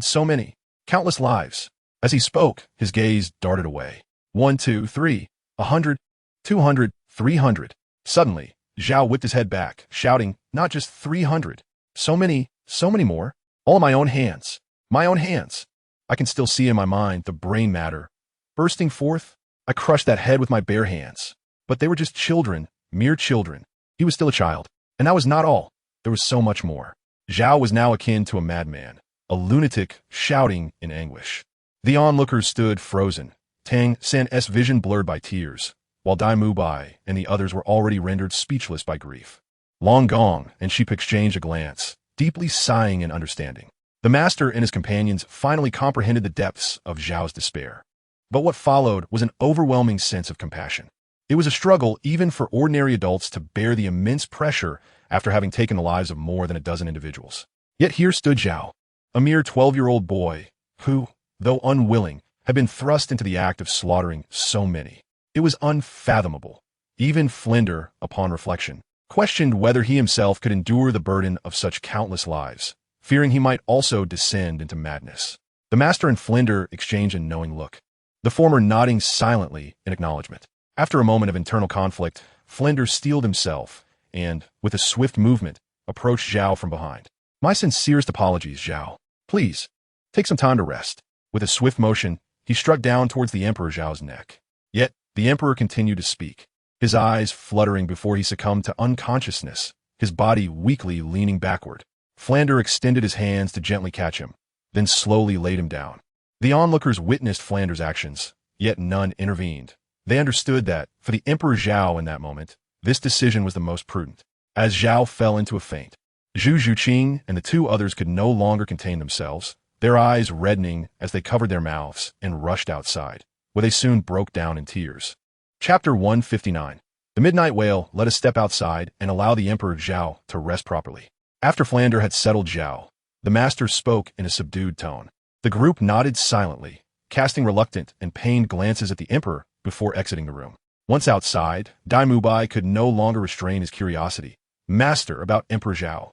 so many, countless lives. As he spoke, his gaze darted away. 1, 2, 3, 100, 200, 300. Suddenly, Zhao whipped his head back, shouting, not just 300. So many more. All in my own hands. My own hands. I can still see in my mind the brain matter bursting forth. I crushed that head with my bare hands. But they were just children, mere children. He was still a child. And that was not all. There was so much more. Zhao was now akin to a madman, a lunatic shouting in anguish. The onlookers stood frozen, Tang San's vision blurred by tears, while Dai Mubai and the others were already rendered speechless by grief. Long Gong and Sheep exchanged a glance, deeply sighing in understanding. The master and his companions finally comprehended the depths of Zhao's despair. But what followed was an overwhelming sense of compassion. It was a struggle even for ordinary adults to bear the immense pressure after having taken the lives of more than a dozen individuals. Yet here stood Zhao, a mere 12-year-old boy who, though unwilling, had been thrust into the act of slaughtering so many. It was unfathomable. Even Flinder, upon reflection, questioned whether he himself could endure the burden of such countless lives, fearing he might also descend into madness. The master and Flinder exchanged a knowing look, the former nodding silently in acknowledgement. After a moment of internal conflict, Flinder steeled himself and, with a swift movement, approached Zhao from behind. My sincerest apologies, Zhao. Please, take some time to rest. With a swift motion, he struck down towards the Emperor Zhao's neck. Yet, the Emperor continued to speak, his eyes fluttering before he succumbed to unconsciousness, his body weakly leaning backward. Flander extended his hands to gently catch him, then slowly laid him down. The onlookers witnessed Flander's actions, yet none intervened. They understood that, for the Emperor Zhao in that moment, this decision was the most prudent. As Zhao fell into a faint, Zhu Zhuqing and the two others could no longer contain themselves, their eyes reddening as they covered their mouths and rushed outside, where they soon broke down in tears. Chapter 159. The Midnight Whale let us step outside and allow the Emperor Zhao to rest properly. After Flander had settled Zhao, the master spoke in a subdued tone. The group nodded silently, casting reluctant and pained glances at the Emperor before exiting the room. Once outside, Dai Mubai could no longer restrain his curiosity. Master, about Emperor Zhao.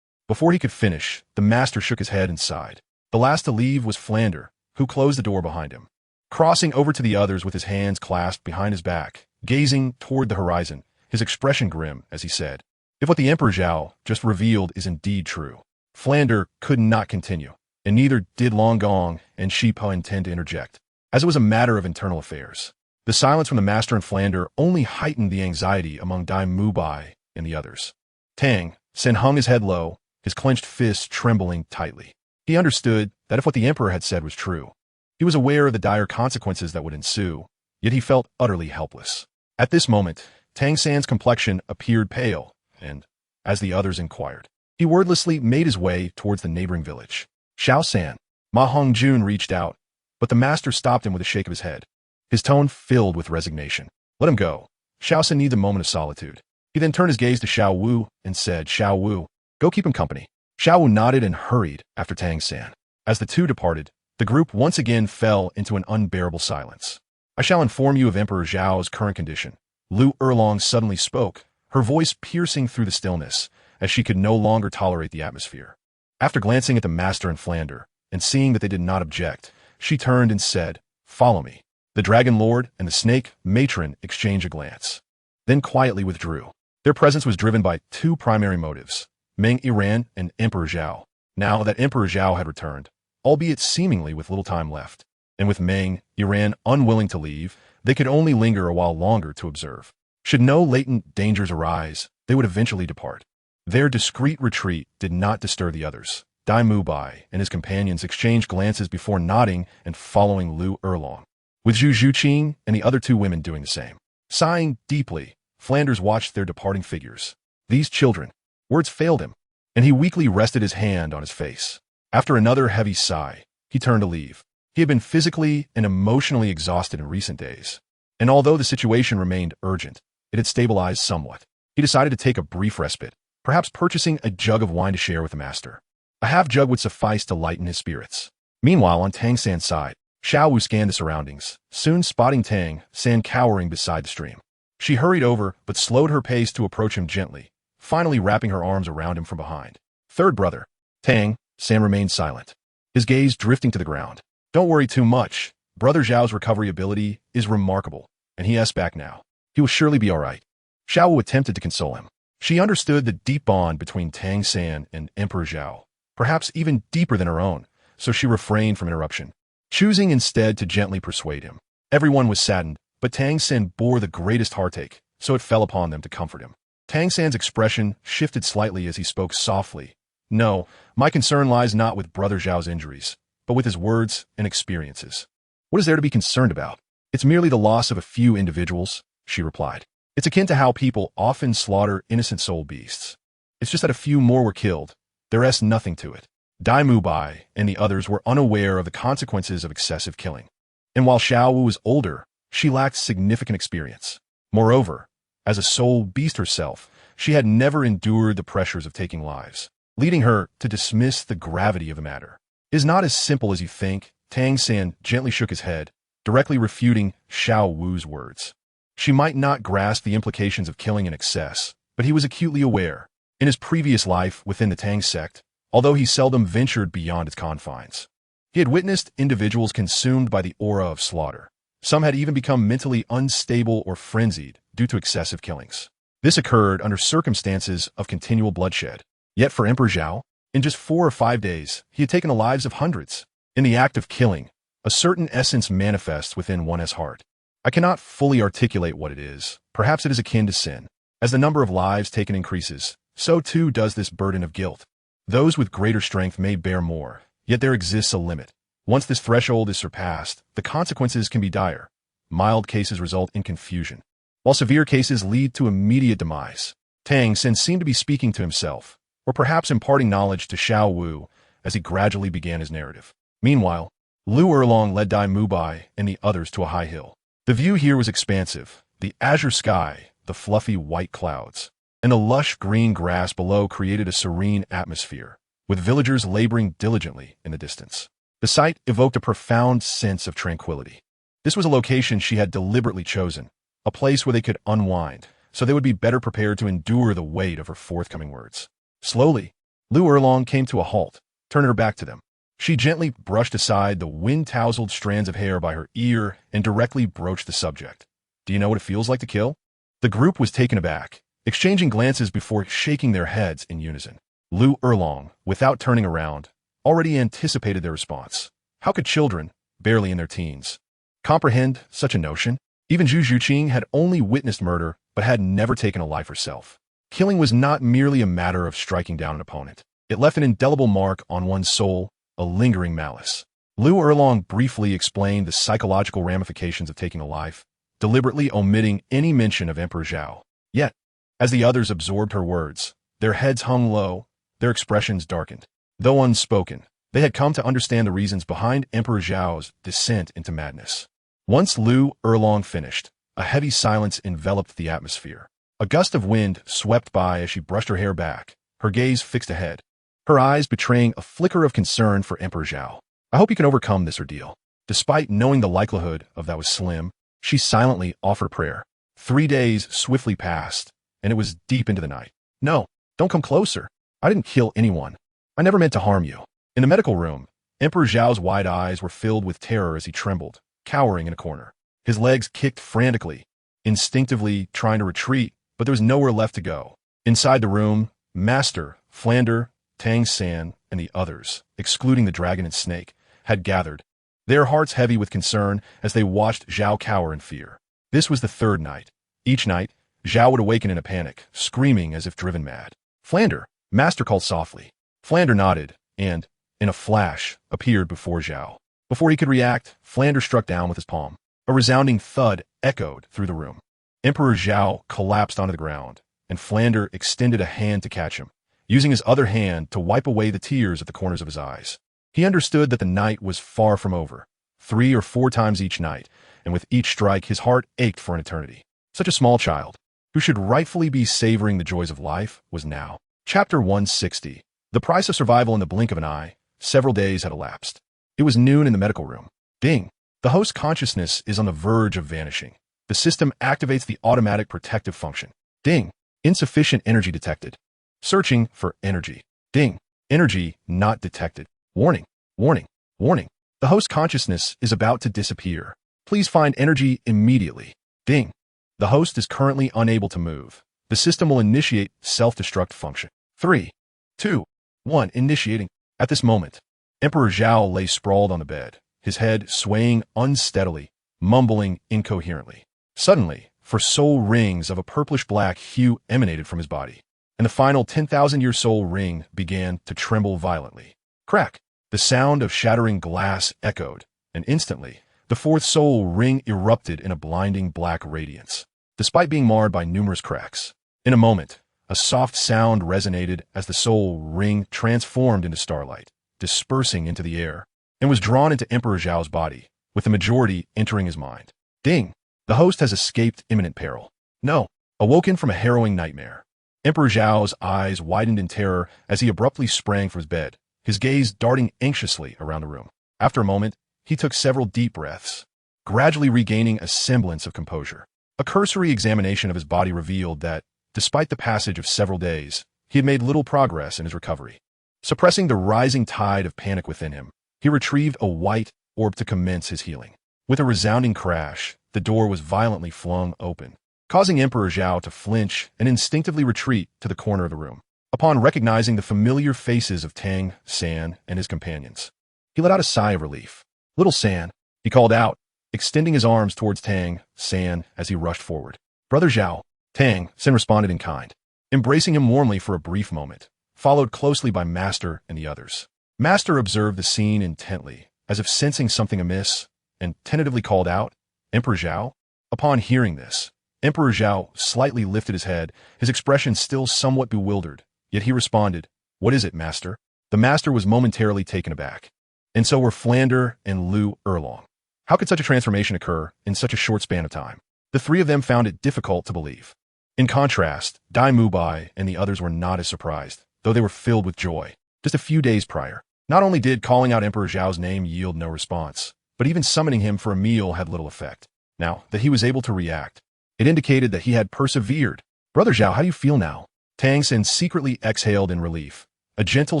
Before he could finish, the master shook his head and sighed. The last to leave was Flander, who closed the door behind him. Crossing over to the others with his hands clasped behind his back, gazing toward the horizon, his expression grim as he said, if what the Emperor Zhao just revealed is indeed true, Flander could not continue, and neither did Long Gong and Shipo intend to interject, as it was a matter of internal affairs. The silence from the master and Flander only heightened the anxiety among Dai Mubai and the others. Tang San hung his head low, his clenched fists trembling tightly. He understood that if what the emperor had said was true, he was aware of the dire consequences that would ensue, yet he felt utterly helpless. At this moment, Tang San's complexion appeared pale, and, as the others inquired, he wordlessly made his way towards the neighboring village. Xiao San. Ma Hongjun reached out, but the master stopped him with a shake of his head, his tone filled with resignation. Let him go. Xiao San needs a moment of solitude. He then turned his gaze to Xiao Wu and said, Xiao Wu, go keep him company. Xiao Wu nodded and hurried after Tang San. As the two departed, the group once again fell into an unbearable silence. I shall inform you of Emperor Zhao's current condition. Lu Erlong suddenly spoke, her voice piercing through the stillness, as she could no longer tolerate the atmosphere. After glancing at the master and Flander, and seeing that they did not object, she turned and said, Follow me. The Dragon Lord and the Snake Matron exchanged a glance, then quietly withdrew. Their presence was driven by two primary motives, Meng Yiran and Emperor Zhao. Now that Emperor Zhao had returned, albeit seemingly with little time left, and with Meng Yiran unwilling to leave, they could only linger a while longer to observe. Should no latent dangers arise, they would eventually depart. Their discreet retreat did not disturb the others. Dai Mubai and his companions exchanged glances before nodding and following Lu Erlong, with Zhu Zhuqing and the other two women doing the same. Sighing deeply, Flanders watched their departing figures. These children. Words failed him, and he weakly rested his hand on his face. After another heavy sigh, he turned to leave. He had been physically and emotionally exhausted in recent days, and although the situation remained urgent, it had stabilized somewhat. He decided to take a brief respite, perhaps purchasing a jug of wine to share with the master. A half jug would suffice to lighten his spirits. Meanwhile, on Tang San's side, Xiao Wu scanned the surroundings, soon spotting Tang San cowering beside the stream. She hurried over, but slowed her pace to approach him gently, finally wrapping her arms around him from behind. Third brother. Tang San remained silent, his gaze drifting to the ground. Don't worry too much. Brother Zhao's recovery ability is remarkable, and he is back now. He will surely be all right. Xiao Wu attempted to console him. She understood the deep bond between Tang San and Emperor Zhao, perhaps even deeper than her own, so she refrained from interruption, choosing instead to gently persuade him. Everyone was saddened, but Tang San bore the greatest heartache, so it fell upon them to comfort him. Tang San's expression shifted slightly as he spoke softly. No, my concern lies not with Brother Zhao's injuries, but with his words and experiences. What is there to be concerned about? It's merely the loss of a few individuals, she replied. It's akin to how people often slaughter innocent soul beasts. It's just that a few more were killed. There is nothing to it. Dai Mubai and the others were unaware of the consequences of excessive killing. And while Xiao Wu was older, she lacked significant experience. Moreover, as a soul beast herself, she had never endured the pressures of taking lives, leading her to dismiss the gravity of the matter. It is not as simple as you think. Tang San gently shook his head, directly refuting Xiao Wu's words. She might not grasp the implications of killing in excess, but he was acutely aware. In his previous life within the Tang sect, although he seldom ventured beyond its confines, he had witnessed individuals consumed by the aura of slaughter. Some had even become mentally unstable or frenzied due to excessive killings. This occurred under circumstances of continual bloodshed. Yet for Emperor Zhao, in just 4 or 5 days, he had taken the lives of hundreds. In the act of killing, a certain essence manifests within one's heart. I cannot fully articulate what it is. Perhaps it is akin to sin. As the number of lives taken increases, so too does this burden of guilt. Those with greater strength may bear more, yet there exists a limit. Once this threshold is surpassed, the consequences can be dire. Mild cases result in confusion, while severe cases lead to immediate demise. Tang San seemed to be speaking to himself, or perhaps imparting knowledge to Xiao Wu as he gradually began his narrative. Meanwhile, Lu Erlong led Dai Mubai and the others to a high hill. The view here was expansive, the azure sky, the fluffy white clouds, and the lush green grass below created a serene atmosphere, with villagers laboring diligently in the distance. The sight evoked a profound sense of tranquility. This was a location she had deliberately chosen, a place where they could unwind, so they would be better prepared to endure the weight of her forthcoming words. Slowly, Lu Erlong came to a halt, turning her back to them. She gently brushed aside the wind-tousled strands of hair by her ear and directly broached the subject. Do you know what it feels like to kill? The group was taken aback, exchanging glances before shaking their heads in unison. Lu Erlong, without turning around, already anticipated their response. How could children, barely in their teens, comprehend such a notion? Even Zhu Zhuqing had only witnessed murder, but had never taken a life herself. Killing was not merely a matter of striking down an opponent. It left an indelible mark on one's soul, a lingering malice. Liu Erlong briefly explained the psychological ramifications of taking a life, deliberately omitting any mention of Emperor Zhao. Yet, as the others absorbed her words, their heads hung low, their expressions darkened. Though unspoken, they had come to understand the reasons behind Emperor Zhao's descent into madness. Once Liu Erlong finished, a heavy silence enveloped the atmosphere. A gust of wind swept by as she brushed her hair back, her gaze fixed ahead, her eyes betraying a flicker of concern for Emperor Zhao. I hope you can overcome this ordeal. Despite knowing the likelihood of that was slim, she silently offered prayer. 3 days swiftly passed, and it was deep into the night. No, don't come closer. I didn't kill anyone. I never meant to harm you. In the medical room, Emperor Zhao's wide eyes were filled with terror as he trembled, cowering in a corner. His legs kicked frantically, instinctively trying to retreat, but there was nowhere left to go. Inside the room, Master, Flander, Tang San, and the others, excluding the dragon and snake, had gathered, their hearts heavy with concern as they watched Zhao cower in fear. This was the 3rd night. Each night, Zhao would awaken in a panic, screaming as if driven mad. Flander, Master called softly. Flander nodded, and, in a flash, appeared before Zhao. Before he could react, Flander struck down with his palm. A resounding thud echoed through the room. Emperor Zhao collapsed onto the ground, and Flander extended a hand to catch him, using his other hand to wipe away the tears at the corners of his eyes. He understood that the night was far from over, 3 or 4 times each night, and with each strike his heart ached for an eternity. Such a small child, who should rightfully be savoring the joys of life, was now. Chapter 160. The price of survival in the blink of an eye. Several days had elapsed. It was noon in the medical room. Ding! The host's consciousness is on the verge of vanishing. The system activates the automatic protective function. Ding! Insufficient energy detected. Searching for energy. Ding! Energy not detected. Warning! Warning! Warning! The host consciousness is about to disappear. Please find energy immediately. Ding! The host is currently unable to move. The system will initiate self-destruct function. 3, 2, 1. Initiating. At this moment, Emperor Zhao lay sprawled on the bed, his head swaying unsteadily, mumbling incoherently. Suddenly, for soul rings of a purplish-black hue emanated from his body, and the final 10,000-year soul ring began to tremble violently. Crack! The sound of shattering glass echoed, and instantly, the 4th soul ring erupted in a blinding black radiance, despite being marred by numerous cracks. In a moment, a soft sound resonated as the soul ring transformed into starlight, dispersing into the air, and was drawn into Emperor Zhao's body, with the majority entering his mind. Ding! The host has escaped imminent peril. No! Awoken from a harrowing nightmare. Emperor Zhao's eyes widened in terror as he abruptly sprang from his bed, his gaze darting anxiously around the room. After a moment, he took several deep breaths, gradually regaining a semblance of composure. A cursory examination of his body revealed that, despite the passage of several days, he had made little progress in his recovery. Suppressing the rising tide of panic within him, he retrieved a white orb to commence his healing. With a resounding crash, the door was violently flung open, causing Emperor Zhao to flinch and instinctively retreat to the corner of the room. Upon recognizing the familiar faces of Tang San and his companions, he let out a sigh of relief. "Little San," he called out, extending his arms towards Tang San as he rushed forward. "Brother Zhao." Tang San responded in kind, embracing him warmly for a brief moment, followed closely by Master and the others. Master observed the scene intently, as if sensing something amiss, and tentatively called out, "Emperor Zhao?" Upon hearing this, Emperor Zhao slightly lifted his head, his expression still somewhat bewildered, yet he responded, "What is it, Master?" The Master was momentarily taken aback, and so were Flander and Liu Erlong. How could such a transformation occur in such a short span of time? The 3 of them found it difficult to believe. In contrast, Dai Mubai and the others were not as surprised, though they were filled with joy. Just a few days prior, not only did calling out Emperor Zhao's name yield no response, but even summoning him for a meal had little effect. Now that he was able to react, it indicated that he had persevered. "Brother Zhao, how do you feel now?" Tang San secretly exhaled in relief, a gentle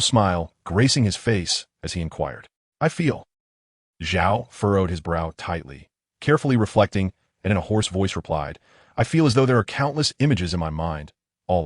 smile gracing his face as he inquired. "I feel." Zhao furrowed his brow tightly, carefully reflecting, and in a hoarse voice replied, "I feel as though there are countless images in my mind, all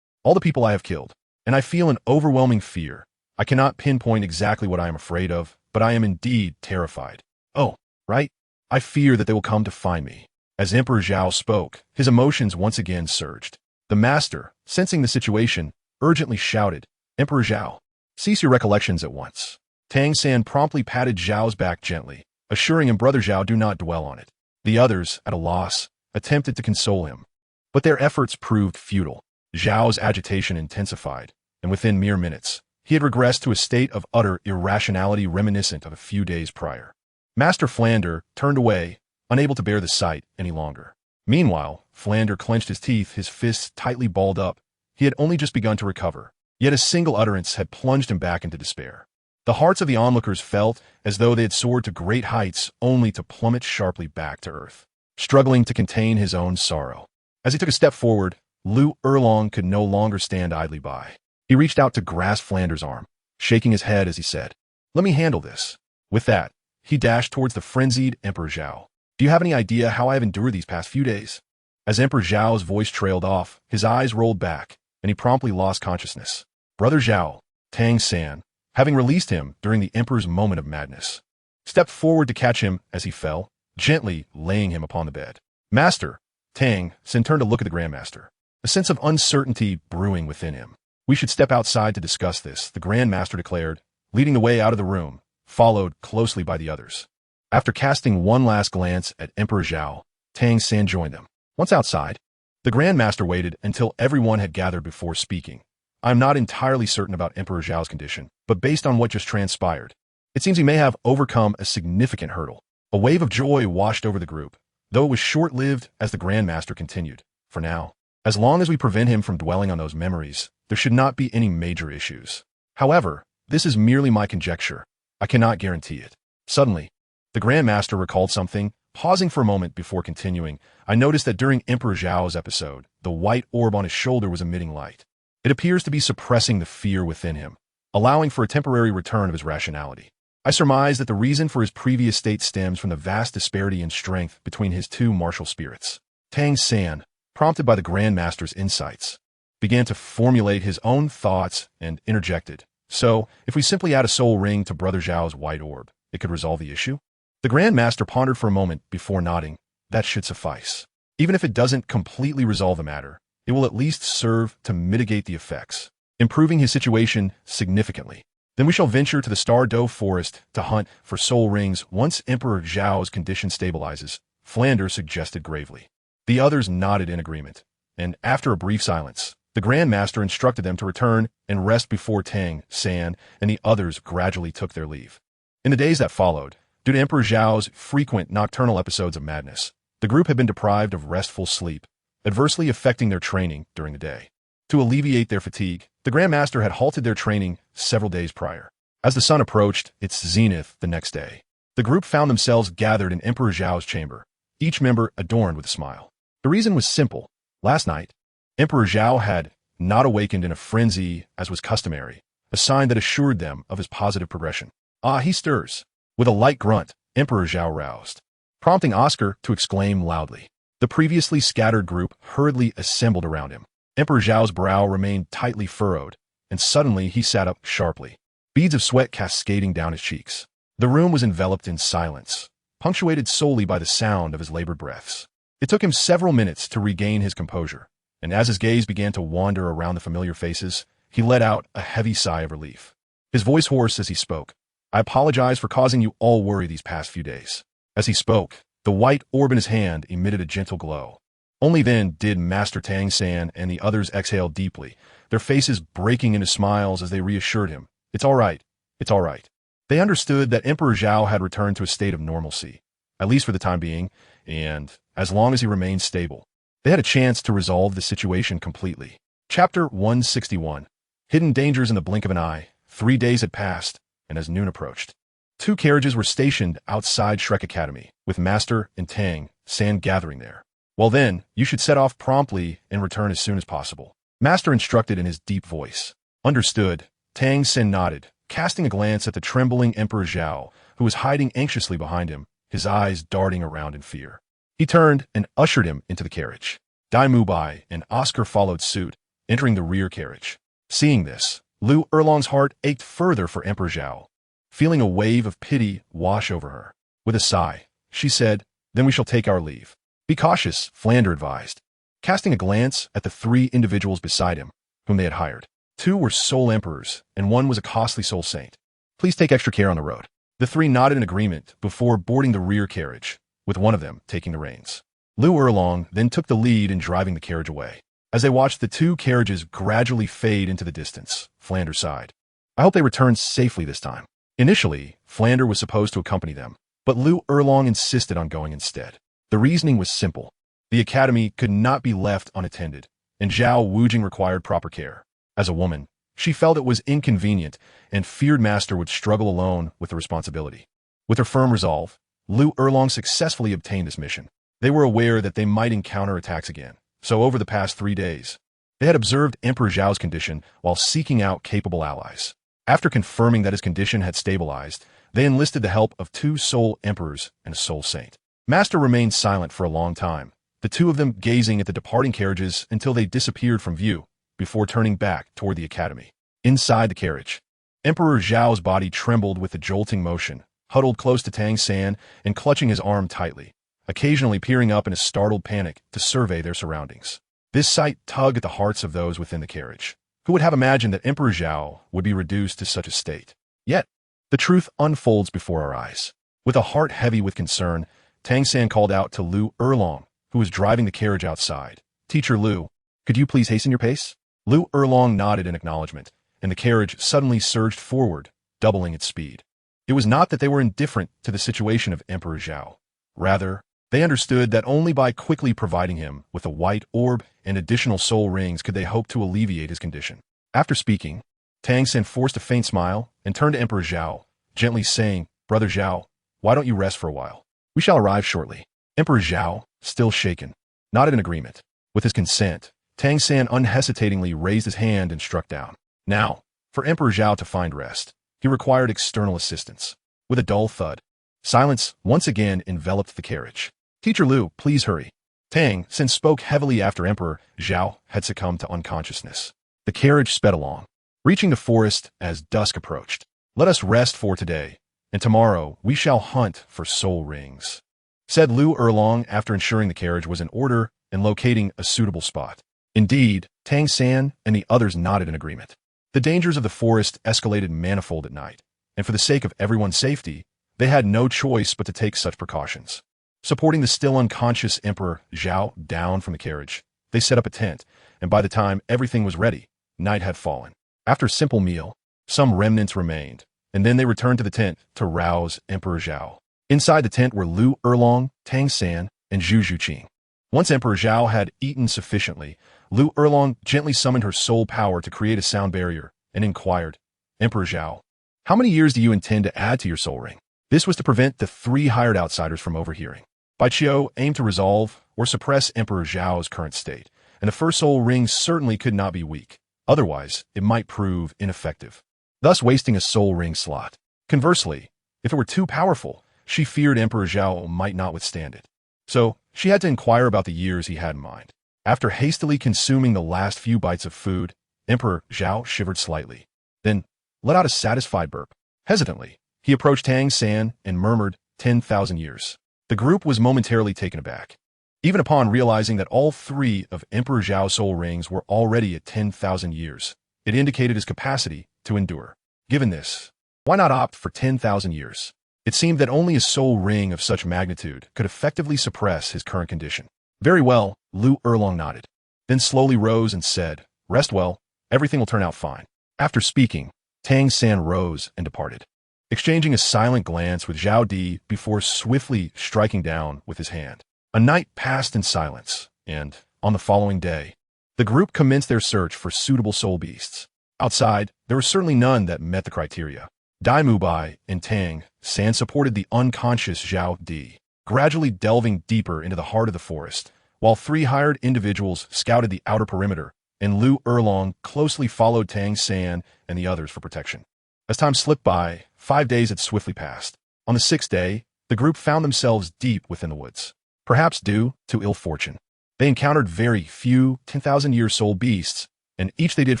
the people I have killed, and I feel an overwhelming fear. I cannot pinpoint exactly what I am afraid of, but I am indeed terrified. Oh, right, I fear that they will come to find me." As Emperor Zhao spoke, his emotions once again surged. The Master, sensing the situation, urgently shouted, "Emperor Zhao, cease your recollections at once." Tang San promptly patted Zhao's back gently, assuring him Brother Zhao do not dwell on it. The others, at a loss, attempted to console him. But their efforts proved futile. Zhao's agitation intensified, and within mere minutes, he had regressed to a state of utter irrationality reminiscent of a few days prior. Master Flander turned away, unable to bear the sight any longer. Meanwhile, Flander clenched his teeth, his fists tightly balled up. He had only just begun to recover, yet a single utterance had plunged him back into despair. The hearts of the onlookers felt as though they had soared to great heights only to plummet sharply back to earth, struggling to contain his own sorrow. As he took a step forward, Lu Erlong could no longer stand idly by. He reached out to grasp Flander's arm, shaking his head as he said, "Let me handle this." With that, he dashed towards the frenzied Emperor Zhao. "Do you have any idea how I have endured these past few days?" As Emperor Zhao's voice trailed off, his eyes rolled back, and he promptly lost consciousness. Brother Zhao, Tang San, having released him during the Emperor's moment of madness, stepped forward to catch him as he fell, gently laying him upon the bed. "Master," Tang San turned to look at the Grandmaster, a sense of uncertainty brewing within him. "We should step outside to discuss this," the Grandmaster declared, leading the way out of the room, followed closely by the others. After casting one last glance at Emperor Zhao, Tang San joined them. Once outside, the Grandmaster waited until everyone had gathered before speaking. "I'm not entirely certain about Emperor Zhao's condition, but based on what just transpired, it seems he may have overcome a significant hurdle." A wave of joy washed over the group, though it was short-lived as the Grandmaster continued. "For now, as long as we prevent him from dwelling on those memories, there should not be any major issues. However, this is merely my conjecture. I cannot guarantee it." Suddenly, the Grandmaster recalled something. Pausing for a moment before continuing, "I noticed that during Emperor Zhao's episode, the white orb on his shoulder was emitting light. It appears to be suppressing the fear within him, allowing for a temporary return of his rationality. I surmise that the reason for his previous state stems from the vast disparity in strength between his two martial spirits." Tang San, prompted by the Grandmaster's insights, began to formulate his own thoughts and interjected, "So, if we simply add a soul ring to Brother Zhao's white orb, it could resolve the issue?" The Grandmaster pondered for a moment before nodding. "That should suffice. Even if it doesn't completely resolve the matter, it will at least serve to mitigate the effects, improving his situation significantly. Then we shall venture to the Star Doe Forest to hunt for soul rings once Emperor Zhao's condition stabilizes," Flander suggested gravely. The others nodded in agreement, and after a brief silence, the Grandmaster instructed them to return and rest before Tang San and the others gradually took their leave. In the days that followed, due to Emperor Zhao's frequent nocturnal episodes of madness, the group had been deprived of restful sleep, adversely affecting their training during the day. To alleviate their fatigue, the Grandmaster had halted their training several days prior. As the sun approached its zenith the next day, the group found themselves gathered in Emperor Zhao's chamber, each member adorned with a smile. The reason was simple. Last night, Emperor Zhao had not awakened in a frenzy as was customary, a sign that assured them of his positive progression. "Ah, he stirs." With a light grunt, Emperor Zhao roused, prompting Oscar to exclaim loudly. The previously scattered group hurriedly assembled around him. Emperor Zhao's brow remained tightly furrowed, and suddenly he sat up sharply, beads of sweat cascading down his cheeks. The room was enveloped in silence, punctuated solely by the sound of his labored breaths. It took him several minutes to regain his composure, and as his gaze began to wander around the familiar faces, he let out a heavy sigh of relief. His voice hoarse as he spoke, "I apologize for causing you all worry these past few days." As he spoke, the white orb in his hand emitted a gentle glow. Only then did Master Tang San and the others exhale deeply, their faces breaking into smiles as they reassured him, "It's all right. It's all right." They understood that Emperor Zhao had returned to a state of normalcy, at least for the time being, and, as long as he remained stable, they had a chance to resolve the situation completely. Chapter 161. Hidden dangers in the blink of an eye. 3 days had passed, and as noon approached, 2 carriages were stationed outside Shrek Academy, with Master and Tang San gathering there. "Well then, you should set off promptly and return as soon as possible," Master instructed in his deep voice. "Understood." Tang San nodded, casting a glance at the trembling Emperor Zhao, who was hiding anxiously behind him, his eyes darting around in fear. He turned and ushered him into the carriage. Dai Mubai and Oscar followed suit, entering the rear carriage. Seeing this, Lu Erlong's heart ached further for Emperor Zhao, feeling a wave of pity wash over her. With a sigh, she said, "Then we shall take our leave." "Be cautious," Flander advised, casting a glance at the 3 individuals beside him, whom they had hired. 2 were soul emperors, and 1 was a costly soul saint. Please take extra care on the road. The three nodded in agreement before boarding the rear carriage, with one of them taking the reins. Lu Erlong then took the lead in driving the carriage away. As they watched the two carriages gradually fade into the distance, Flander sighed. I hope they return safely this time. Initially, Flander was supposed to accompany them, but Lu Erlong insisted on going instead. The reasoning was simple. The academy could not be left unattended, and Zhao Wujing required proper care. As a woman, she felt it was inconvenient and feared Master would struggle alone with the responsibility. With her firm resolve, Lu Erlong successfully obtained this mission. They were aware that they might encounter attacks again, so over the past 3 days, they had observed Emperor Zhao's condition while seeking out capable allies. After confirming that his condition had stabilized, they enlisted the help of 2 soul emperors and a soul saint. Master remained silent for a long time, the two of them gazing at the departing carriages until they disappeared from view, before turning back toward the academy. Inside the carriage, Emperor Zhao's body trembled with the jolting motion, huddled close to Tang San and clutching his arm tightly, occasionally peering up in a startled panic to survey their surroundings. This sight tugged at the hearts of those within the carriage. Who would have imagined that Emperor Zhao would be reduced to such a state? Yet, the truth unfolds before our eyes. With a heart heavy with concern, Tang San called out to Lu Erlong, who was driving the carriage outside. Teacher Lu, could you please hasten your pace? Lu Erlong nodded in acknowledgement, and the carriage suddenly surged forward, doubling its speed. It was not that they were indifferent to the situation of Emperor Zhao. Rather, they understood that only by quickly providing him with a white orb and additional soul rings could they hope to alleviate his condition. After speaking, Tang San forced a faint smile and turned to Emperor Zhao, gently saying, Brother Zhao, why don't you rest for a while? We shall arrive shortly. Emperor Zhao, still shaken, nodded in agreement. With his consent, Tang San unhesitatingly raised his hand and struck down. Now, for Emperor Zhao to find rest, he required external assistance. With a dull thud, silence once again enveloped the carriage. Teacher Lu, please hurry. Tang San spoke heavily after Emperor Zhao had succumbed to unconsciousness. The carriage sped along, reaching the forest as dusk approached. Let us rest for today, and tomorrow we shall hunt for soul rings, said Lu Erlong after ensuring the carriage was in order and locating a suitable spot. Indeed, Tang San and the others nodded in agreement. The dangers of the forest escalated manifold at night, and for the sake of everyone's safety, they had no choice but to take such precautions. Supporting the still unconscious Emperor Zhao down from the carriage, they set up a tent, and by the time everything was ready, night had fallen. After a simple meal, some remnants remained, and then they returned to the tent to rouse Emperor Zhao. Inside the tent were Lu Erlong, Tang San, and Zhu Zhuqing. Once Emperor Zhao had eaten sufficiently, Lu Erlong gently summoned her soul power to create a sound barrier and inquired, Emperor Zhao, how many years do you intend to add to your soul ring? This was to prevent the 3 hired outsiders from overhearing. Bai Qiu aimed to resolve or suppress Emperor Zhao's current state, and the first soul ring certainly could not be weak. Otherwise, it might prove ineffective, thus wasting a soul ring slot. Conversely, if it were too powerful, she feared Emperor Zhao might not withstand it. So, she had to inquire about the years he had in mind. After hastily consuming the last few bites of food, Emperor Zhao shivered slightly, then let out a satisfied burp. Hesitantly, he approached Tang San and murmured, 10,000 years. The group was momentarily taken aback. Even upon realizing that all 3 of Emperor Zhao's soul rings were already at 10,000 years, it indicated his capacity to endure. Given this, why not opt for 10,000 years? It seemed that only a soul ring of such magnitude could effectively suppress his current condition. Very well, Lu Erlong nodded, then slowly rose and said, Rest well, everything will turn out fine. After speaking, Tang San rose and departed, exchanging a silent glance with Zhao Di before swiftly striking down with his hand. A night passed in silence, and, on the following day, the group commenced their search for suitable soul beasts. Outside, there were certainly none that met the criteria. Dai Mubai and Tang San supported the unconscious Zhao Di, gradually delving deeper into the heart of the forest, while 3 hired individuals scouted the outer perimeter, and Lu Erlong closely followed Tang San and the others for protection. As time slipped by, 5 days had swiftly passed. On the 6th day, the group found themselves deep within the woods. Perhaps due to ill fortune, they encountered very few 10,000-year soul beasts, and each they did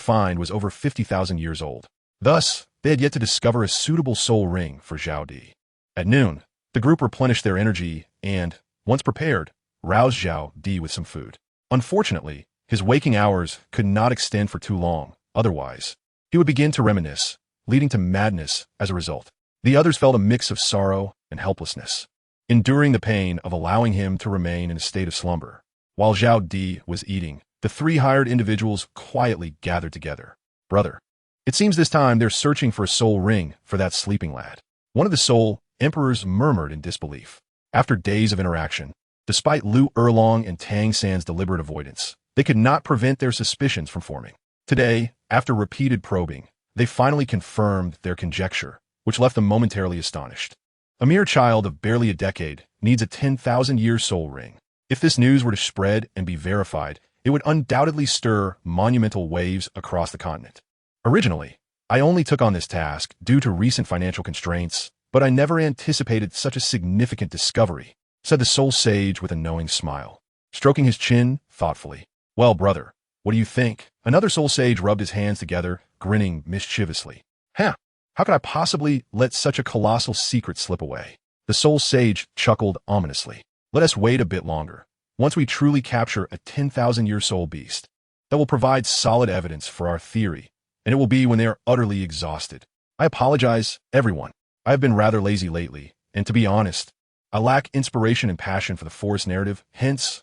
find was over 50,000 years old. Thus, they had yet to discover a suitable soul ring for Zhao Di. At noon, the group replenished their energy and, once prepared, roused Zhao Di with some food. Unfortunately, his waking hours could not extend for too long, otherwise, he would begin to reminisce, leading to madness as a result. The others felt a mix of sorrow and helplessness, enduring the pain of allowing him to remain in a state of slumber. While Zhao Di was eating, the three hired individuals quietly gathered together. Brother, it seems this time they're searching for a soul ring for that sleeping lad. One of the soul emperors murmured in disbelief. After days of interaction, despite Lu Erlong and Tang San's deliberate avoidance, they could not prevent their suspicions from forming. Today, after repeated probing, they finally confirmed their conjecture, which left them momentarily astonished. A mere child of barely a decade needs a 10,000-year soul ring. If this news were to spread and be verified, it would undoubtedly stir monumental waves across the continent. Originally, I only took on this task due to recent financial constraints, but I never anticipated such a significant discovery, said the soul sage with a knowing smile, stroking his chin thoughtfully. Well, brother, what do you think? Another soul sage rubbed his hands together, grinning mischievously. Huh, how could I possibly let such a colossal secret slip away? The soul sage chuckled ominously. Let us wait a bit longer. Once we truly capture a 10,000-year soul beast, that will provide solid evidence for our theory, and it will be when they are utterly exhausted. I apologize, everyone. I have been rather lazy lately, and to be honest, I lack inspiration and passion for the forest narrative, hence,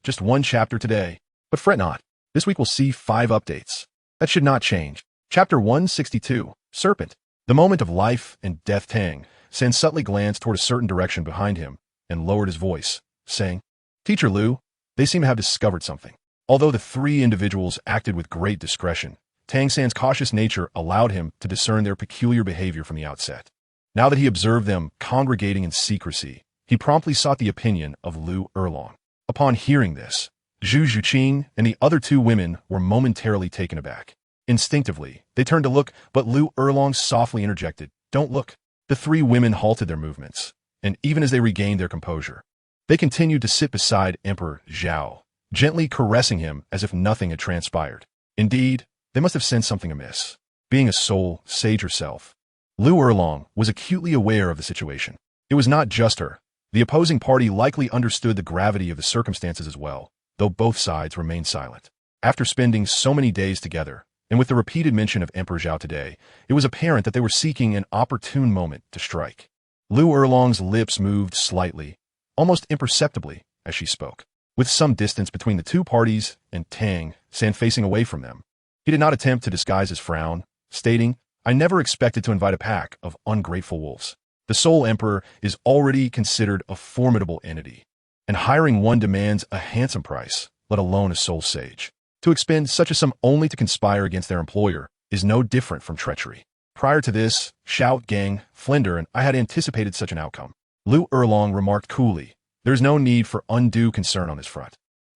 just one chapter today. But fret not, this week we'll see 5 updates. That should not change. Chapter 162, Serpent. The moment of life and death. Tang San subtly glanced toward a certain direction behind him and lowered his voice, saying, Teacher Lu, they seem to have discovered something. Although the 3 individuals acted with great discretion, Tang San's cautious nature allowed him to discern their peculiar behavior from the outset. Now that he observed them congregating in secrecy, he promptly sought the opinion of Lu Erlong. Upon hearing this, Zhu Zhuqing and the other 2 women were momentarily taken aback. Instinctively, they turned to look, but Lu Erlong softly interjected, Don't look. The 3 women halted their movements, and even as they regained their composure, they continued to sit beside Emperor Zhao, gently caressing him as if nothing had transpired. Indeed, they must have sensed something amiss. Being a soul sage herself, Lu Erlong was acutely aware of the situation. It was not just her. The opposing party likely understood the gravity of the circumstances as well, though both sides remained silent. After spending so many days together, and with the repeated mention of Emperor Zhao today, it was apparent that they were seeking an opportune moment to strike. Lu Erlong's lips moved slightly, almost imperceptibly, as she spoke. With some distance between the 2 parties and Tang San facing away from them, he did not attempt to disguise his frown, stating, I never expected to invite a pack of ungrateful wolves. The Soul Emperor is already considered a formidable entity, and hiring one demands a handsome price, let alone a soul sage. To expend such a sum only to conspire against their employer is no different from treachery. Prior to this, Shout, Gang, Flender, and I had anticipated such an outcome. Lu Erlong remarked coolly, There is no need for undue concern on this front.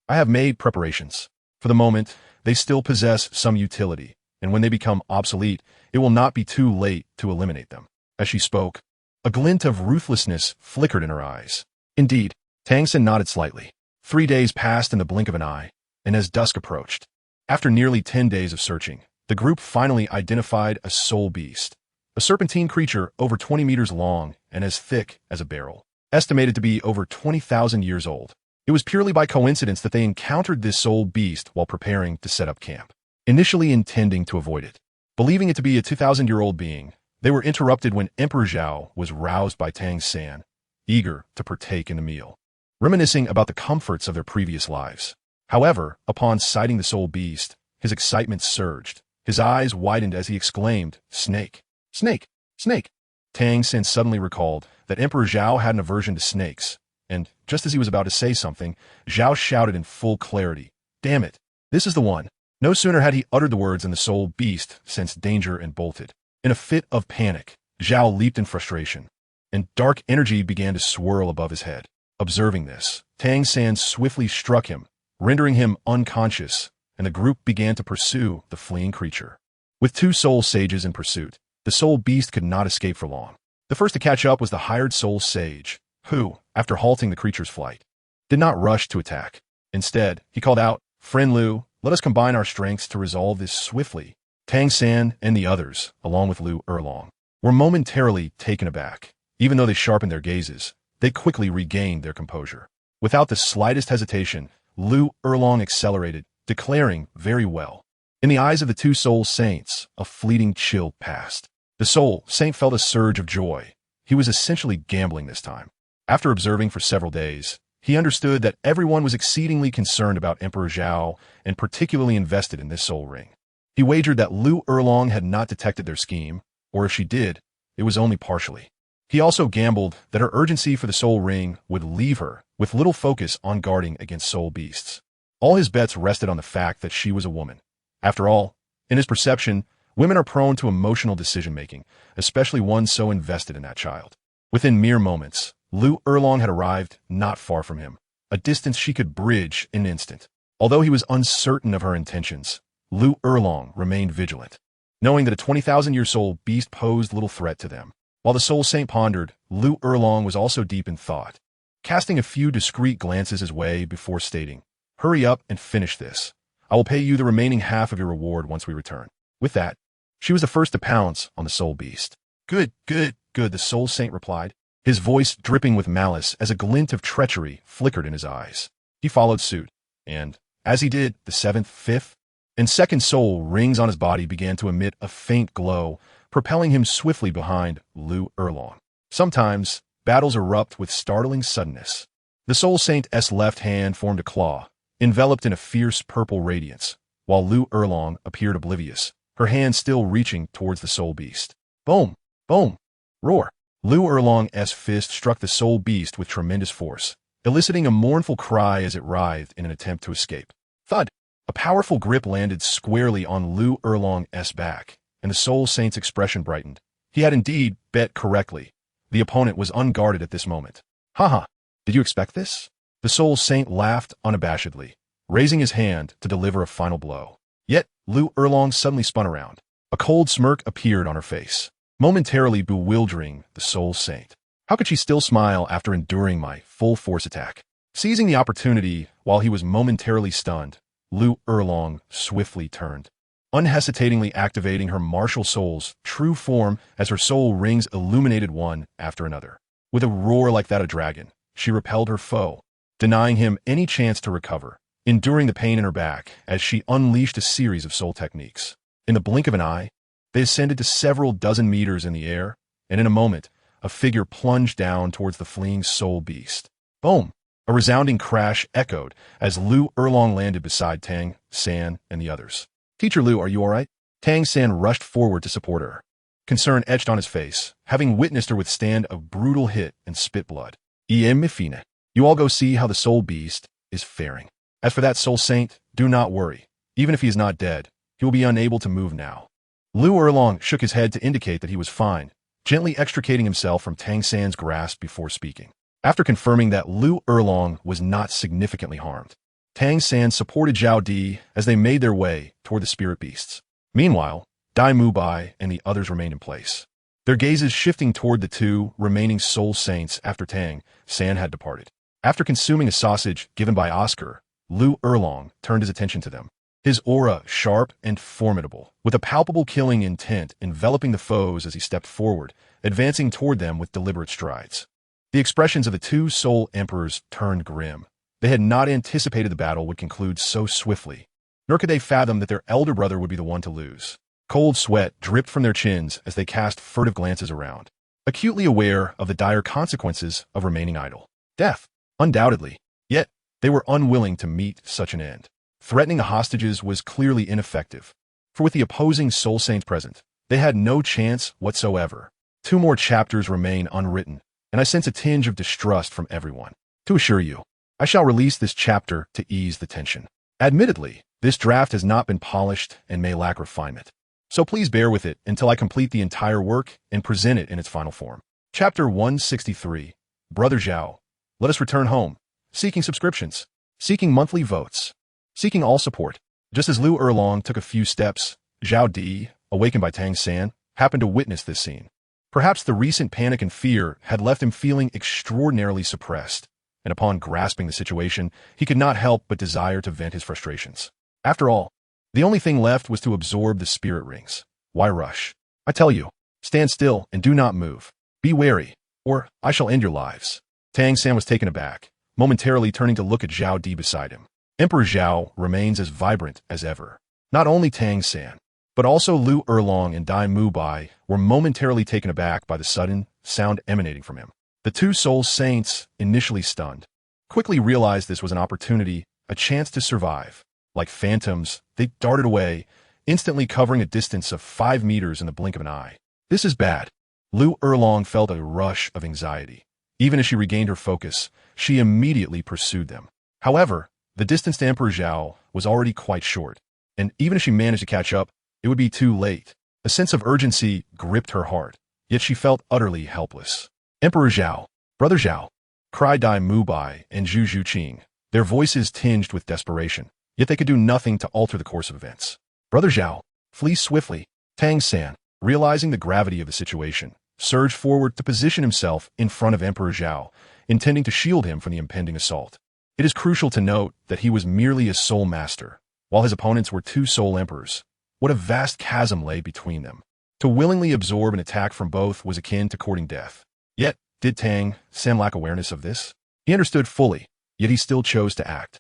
I have made preparations. For the moment, they still possess some utility, and when they become obsolete, it will not be too late to eliminate them. As she spoke, a glint of ruthlessness flickered in her eyes. Indeed, Tang San nodded slightly. 3 days passed in the blink of an eye, and as dusk approached, after nearly 10 days of searching, the group finally identified a soul beast, a serpentine creature over 20 meters long and as thick as a barrel, estimated to be over 20,000 years old. It was purely by coincidence that they encountered this soul beast while preparing to set up camp, initially intending to avoid it. Believing it to be a 2,000-year-old being, they were interrupted when Emperor Zhao was roused by Tang San, eager to partake in the meal, reminiscing about the comforts of their previous lives. However, upon sighting the soul beast, his excitement surged. His eyes widened as he exclaimed, Snake! Snake! Snake! Tang San suddenly recalled that Emperor Zhao had an aversion to snakes, and just as he was about to say something, Zhao shouted in full clarity, Damn it! This is the one! No sooner had he uttered the words than the soul beast sensed danger and bolted. In a fit of panic, Zhao leaped in frustration, and dark energy began to swirl above his head. Observing this, Tang San swiftly struck him, rendering him unconscious, and the group began to pursue the fleeing creature. With 2 soul sages in pursuit, the soul beast could not escape for long. The first to catch up was the hired soul sage, who, after halting the creature's flight, did not rush to attack. Instead, he called out, Friend Lu, let us combine our strengths to resolve this swiftly. Tang San and the others, along with Lu Erlong, were momentarily taken aback. Even though they sharpened their gazes, they quickly regained their composure. Without the slightest hesitation, Lu Erlong accelerated, declaring, Very well. In the eyes of the two soul saints, a fleeting chill passed. The soul saint felt a surge of joy. He was essentially gambling this time. After observing for several days, he understood that everyone was exceedingly concerned about Emperor Zhao and particularly invested in this soul ring. He wagered that Lu Erlong had not detected their scheme, or if she did, it was only partially. He also gambled that her urgency for the soul ring would leave her with little focus on guarding against soul beasts. All his bets rested on the fact that she was a woman. After all, in his perception, women are prone to emotional decision-making, especially one so invested in that child. Within mere moments, Lu Erlong had arrived not far from him, a distance she could bridge in an instant. Although he was uncertain of her intentions, Lu Erlong remained vigilant, knowing that a 20,000-year soul beast posed little threat to them. While the soul saint pondered, Lu Erlong was also deep in thought, casting a few discreet glances his way before stating, "Hurry up and finish this. I will pay you the remaining half of your reward once we return." With that, she was the first to pounce on the soul beast. "Good, good, good," the soul saint replied, his voice dripping with malice as a glint of treachery flickered in his eyes. He followed suit, and, as he did, the seventh, fifth, and second soul rings on his body began to emit a faint glow, propelling him swiftly behind Lu Erlong. Sometimes, battles erupt with startling suddenness. The soul saint's left hand formed a claw, enveloped in a fierce purple radiance, while Lu Erlong appeared oblivious, her hand still reaching towards the soul beast. Boom! Boom! Roar! Lu Erlong's fist struck the soul beast with tremendous force, eliciting a mournful cry as it writhed in an attempt to escape. Thud! A powerful grip landed squarely on Lu Erlong's back, and the soul saint's expression brightened. He had indeed bet correctly. The opponent was unguarded at this moment. Haha! Did you expect this? The soul saint laughed unabashedly, raising his hand to deliver a final blow. Yet, Lu Erlong suddenly spun around. A cold smirk appeared on her face, momentarily bewildering the soul saint. How could she still smile after enduring my full-force attack? Seizing the opportunity while he was momentarily stunned, Lu Erlong swiftly turned, unhesitatingly activating her martial soul's true form as her soul rings illuminated one after another. With a roar like that of a dragon, she repelled her foe, denying him any chance to recover, enduring the pain in her back as she unleashed a series of soul techniques. In the blink of an eye, they ascended to several dozen meters in the air, and in a moment, a figure plunged down towards the fleeing soul beast. Boom! A resounding crash echoed as Lu Erlong landed beside Tang San and the others. "Teacher Lu, are you all right?" Tang San rushed forward to support her, concern etched on his face, having witnessed her withstand a brutal hit and spit blood. Mifine, you all go see how the soul beast is faring. As for that soul saint, do not worry. Even if he is not dead, he will be unable to move now. Lu Erlong shook his head to indicate that he was fine, gently extricating himself from Tang San's grasp before speaking. After confirming that Lu Erlong was not significantly harmed, Tang San supported Zhao Di as they made their way toward the spirit beasts. Meanwhile, Dai Mubai and the others remained in place, their gazes shifting toward the two remaining soul saints after Tang San had departed. After consuming a sausage given by Oscar, Lu Erlong turned his attention to them, his aura sharp and formidable, with a palpable killing intent enveloping the foes as he stepped forward, advancing toward them with deliberate strides. The expressions of the two soul emperors turned grim. They had not anticipated the battle would conclude so swiftly, nor could they fathom that their elder brother would be the one to lose. Cold sweat dripped from their chins as they cast furtive glances around, acutely aware of the dire consequences of remaining idle. Death, undoubtedly. Yet, they were unwilling to meet such an end. Threatening the hostages was clearly ineffective, for with the opposing soul saints present, they had no chance whatsoever. 2 more chapters remain unwritten, and I sense a tinge of distrust from everyone. To assure you, I shall release this chapter to ease the tension. Admittedly, this draft has not been polished and may lack refinement, so please bear with it until I complete the entire work and present it in its final form. Chapter 163, Brother Zhao. Let us return home, seeking subscriptions, seeking monthly votes, seeking all support. Just as Lu Erlong took a few steps, Zhao Di, awakened by Tang San, happened to witness this scene. Perhaps the recent panic and fear had left him feeling extraordinarily suppressed, and upon grasping the situation, he could not help but desire to vent his frustrations. After all, the only thing left was to absorb the spirit rings. Why rush? I tell you, stand still and do not move. Be wary, or I shall end your lives. Tang San was taken aback, momentarily turning to look at Zhao Di beside him. Emperor Zhao remains as vibrant as ever, Not only Tang San, but also Lu Erlong and Dai Mubai were momentarily taken aback by the sudden sound emanating from him. The two soul saints, initially stunned, quickly realized this was an opportunity, a chance to survive. Like phantoms, they darted away, instantly covering a distance of 5 meters in the blink of an eye. This is bad. Lu Erlong felt a rush of anxiety. Even as she regained her focus, she immediately pursued them. However, the distance to Emperor Zhao was already quite short, and even if she managed to catch up, it would be too late. A sense of urgency gripped her heart, yet she felt utterly helpless. Emperor Zhao, Brother Zhao, cried Dai Mubai and Zhu Zhuqing, their voices tinged with desperation, yet they could do nothing to alter the course of events. Brother Zhao, flee swiftly. Tang San, realizing the gravity of the situation, surged forward to position himself in front of Emperor Zhao, intending to shield him from the impending assault. It is crucial to note that he was merely a soul master, while his opponents were two soul emperors. What a vast chasm lay between them. To willingly absorb an attack from both was akin to courting death. Yet, did Tang San lack awareness of this? He understood fully, yet he still chose to act.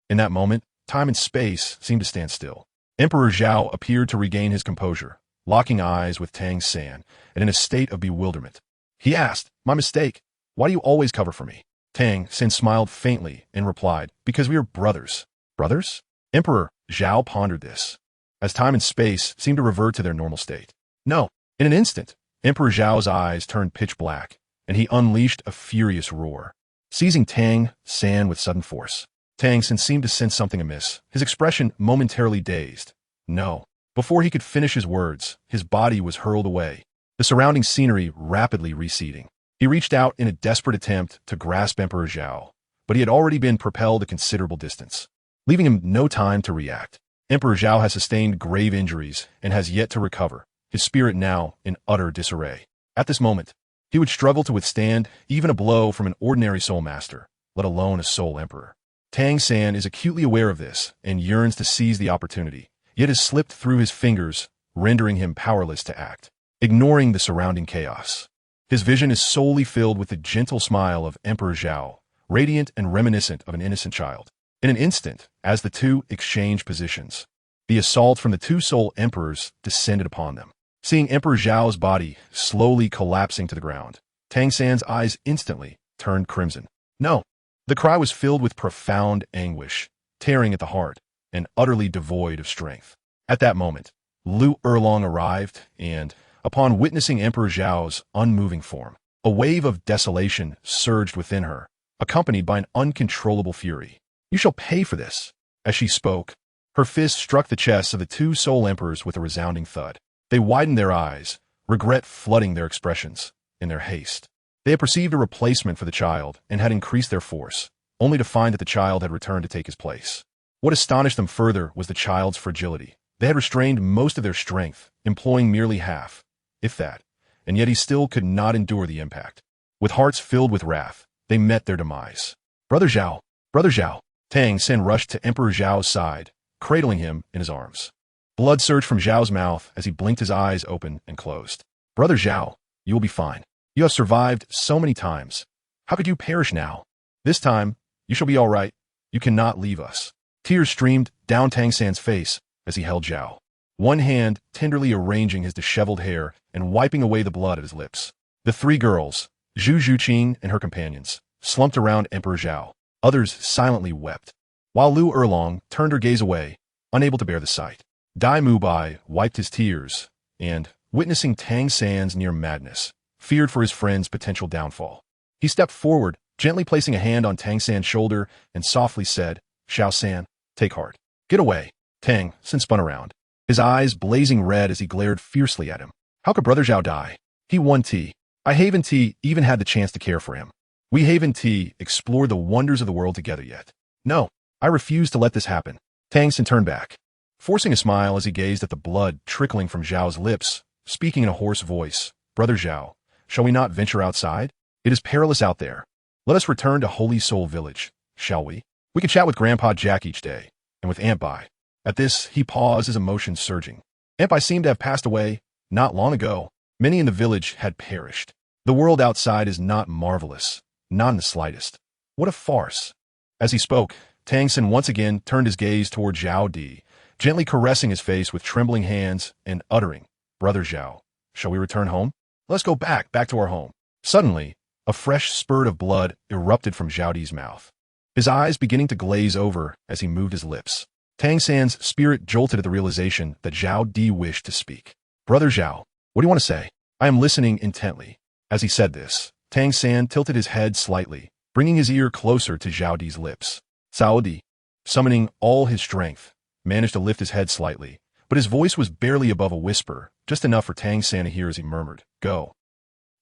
In that moment, time and space seemed to stand still. Emperor Zhao appeared to regain his composure, locking eyes with Tang San, and in a state of bewilderment. He asked, "My mistake. Why do you always cover for me?" Tang San smiled faintly and replied, "Because we are brothers." Brothers? Emperor Zhao pondered this, as time and space seemed to revert to their normal state. No. In an instant, Emperor Zhao's eyes turned pitch black, and he unleashed a furious roar, seizing Tang San with sudden force. Tang San seemed to sense something amiss, his expression momentarily dazed. No. Before he could finish his words, his body was hurled away, the surrounding scenery rapidly receding. He reached out in a desperate attempt to grasp Emperor Zhao, but he had already been propelled a considerable distance, leaving him no time to react. Emperor Zhao has sustained grave injuries and has yet to recover, his spirit now in utter disarray. At this moment, he would struggle to withstand even a blow from an ordinary soul master, let alone a soul emperor. Tang San is acutely aware of this and yearns to seize the opportunity, yet has slipped through his fingers, rendering him powerless to act, ignoring the surrounding chaos. His vision is solely filled with the gentle smile of Emperor Zhao, radiant and reminiscent of an innocent child. In an instant, as the two exchanged positions, the assault from the two soul emperors descended upon them. Seeing Emperor Zhao's body slowly collapsing to the ground, Tang San's eyes instantly turned crimson. No! The cry was filled with profound anguish, tearing at the heart, and utterly devoid of strength. At that moment, Lu Erlong arrived, and, upon witnessing Emperor Zhao's unmoving form, a wave of desolation surged within her, accompanied by an uncontrollable fury. "You shall pay for this." As she spoke, her fist struck the chests of the two soul emperors with a resounding thud. They widened their eyes, regret flooding their expressions. In their haste, they had perceived a replacement for the child and had increased their force, only to find that the child had returned to take his place. What astonished them further was the child's fragility. They had restrained most of their strength, employing merely half, if that, and yet he still could not endure the impact. With hearts filled with wrath, they met their demise. "Brother Zhao! Brother Zhao!" Tang San rushed to Emperor Zhao's side, cradling him in his arms. Blood surged from Zhao's mouth as he blinked his eyes open and closed. "Brother Zhao, you will be fine. You have survived so many times. How could you perish now? This time, you shall be all right. You cannot leave us." Tears streamed down Tang San's face as he held Zhao, one hand tenderly arranging his disheveled hair and wiping away the blood at his lips. The three girls, Zhu Zhuqing and her companions, slumped around Emperor Zhao. Others silently wept, while Lu Erlong turned her gaze away, unable to bear the sight. Dai Mubai wiped his tears, and, witnessing Tang San's near madness, feared for his friend's potential downfall. He stepped forward, gently placing a hand on Tang San's shoulder, and softly said, "Zhao San, take heart. Get away." Tang San spun around, his eyes blazing red as he glared fiercely at him. How could Brother Zhao die? He won T. I Haven T even had the chance to care for him. We Haven T explored the wonders of the world together yet. No, I refuse to let this happen. Tang San turned back, forcing a smile as he gazed at the blood trickling from Zhao's lips, speaking in a hoarse voice. "Brother Zhao, shall we not venture outside? It is perilous out there. Let us return to Holy Soul Village, shall we? We can chat with Grandpa Jack each day, and with Aunt Bai." At this, he paused, his emotions surging. Aunt Bai seemed to have passed away not long ago. Many in the village had perished. The world outside is not marvelous, not in the slightest. What a farce. As he spoke, Tang San once again turned his gaze toward Zhao Di, gently caressing his face with trembling hands and uttering, "Brother Zhao, shall we return home? Let's go back to our home." Suddenly, a fresh spurt of blood erupted from Zhao Di's mouth, his eyes beginning to glaze over as he moved his lips. Tang San's spirit jolted at the realization that Zhao Di wished to speak. "Brother Zhao, what do you want to say? I am listening intently." As he said this, Tang San tilted his head slightly, bringing his ear closer to Zhao Di's lips. Zhao Di, summoning all his strength, managed to lift his head slightly, but his voice was barely above a whisper, just enough for Tang San to hear as he murmured, "Go.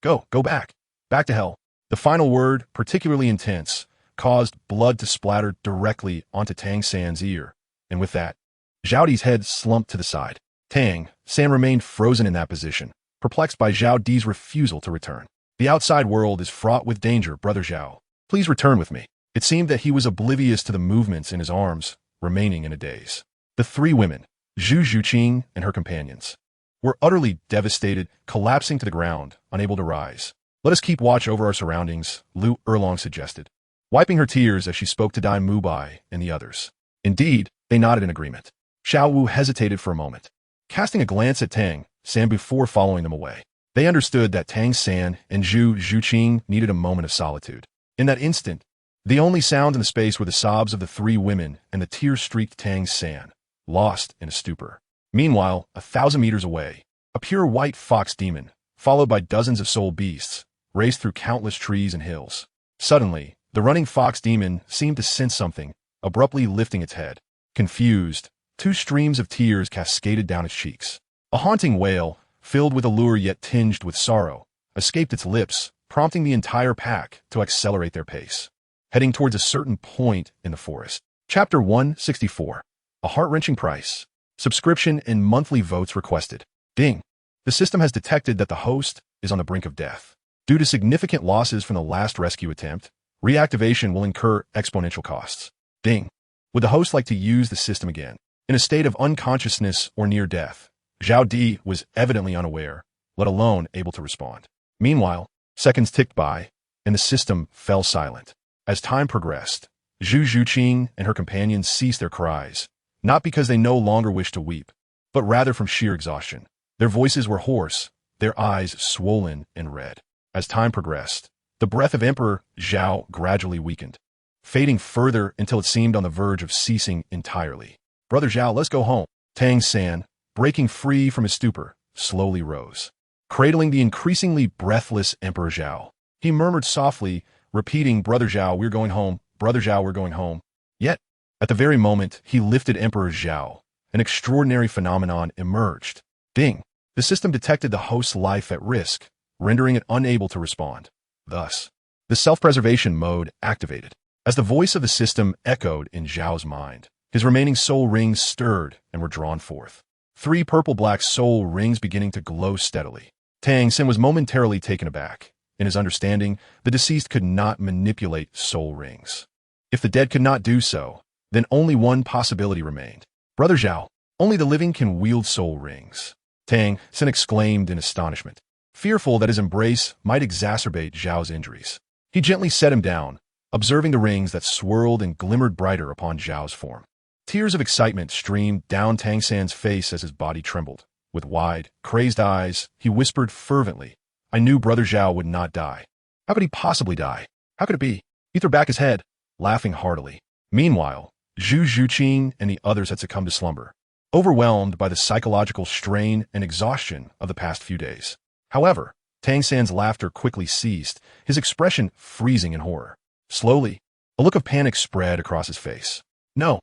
Go back. Back to hell." The final word, particularly intense, caused blood to splatter directly onto Tang San's ear, and with that, Zhao Di's head slumped to the side. Tang San remained frozen in that position, perplexed by Zhao Di's refusal to return. "The outside world is fraught with danger, Brother Zhao. Please return with me." It seemed that he was oblivious to the movements in his arms, remaining in a daze. The three women, Zhu Zhuqing and her companions, were utterly devastated, collapsing to the ground, unable to rise. "Let us keep watch over our surroundings," Lu Erlong suggested, wiping her tears as she spoke to Dai Mubai and the others. Indeed, they nodded in agreement. Xiao Wu hesitated for a moment, casting a glance at Tang San before following them away. They understood that Tang San and Zhu Zhuqing needed a moment of solitude. In that instant, the only sound in the space were the sobs of the three women and the tear-streaked Tang San, lost in a stupor. Meanwhile, 1,000 meters away, a pure white fox demon, followed by dozens of soul beasts, raced through countless trees and hills. Suddenly, the running fox demon seemed to sense something, abruptly lifting its head. Confused, 2 streams of tears cascaded down its cheeks. A haunting wail, filled with allure yet tinged with sorrow, escaped its lips, prompting the entire pack to accelerate their pace, heading towards a certain point in the forest. Chapter 164. A heart-wrenching price. Subscription and monthly votes requested. Ding. The system has detected that the host is on the brink of death. Due to significant losses from the last rescue attempt, reactivation will incur exponential costs. Ding. Would the host like to use the system again? In a state of unconsciousness or near death, Zhao Di was evidently unaware, let alone able to respond. Meanwhile, seconds ticked by, and the system fell silent. As time progressed, Zhu Zhuqing and her companions ceased their cries, not because they no longer wished to weep, but rather from sheer exhaustion. Their voices were hoarse, their eyes swollen and red. As time progressed, the breath of Emperor Zhao gradually weakened, fading further until it seemed on the verge of ceasing entirely. "Brother Zhao, let's go home." Tang San, breaking free from his stupor, slowly rose, cradling the increasingly breathless Emperor Zhao. He murmured softly, repeating, "Brother Zhao, we're going home. Brother Zhao, we're going home." Yet, at the very moment he lifted Emperor Zhao, an extraordinary phenomenon emerged. Ding. The system detected the host's life at risk, rendering it unable to respond. Thus, the self-preservation mode activated. As the voice of the system echoed in Zhao's mind, his remaining soul rings stirred and were drawn forth. 3 purple-black soul rings beginning to glow steadily. Tang Sin was momentarily taken aback. In his understanding, the deceased could not manipulate soul rings. If the dead could not do so, then only one possibility remained. "Brother Zhao, only the living can wield soul rings." Tang Sin exclaimed in astonishment, fearful that his embrace might exacerbate Zhao's injuries. He gently set him down, observing the rings that swirled and glimmered brighter upon Zhao's form. Tears of excitement streamed down Tang San's face as his body trembled. With wide, crazed eyes, he whispered fervently, "I knew Brother Zhao would not die. How could he possibly die? How could it be?" He threw back his head, laughing heartily. Meanwhile, Zhu Zhuqing and the others had succumbed to slumber, overwhelmed by the psychological strain and exhaustion of the past few days. However, Tang San's laughter quickly ceased, his expression freezing in horror. Slowly, a look of panic spread across his face. No,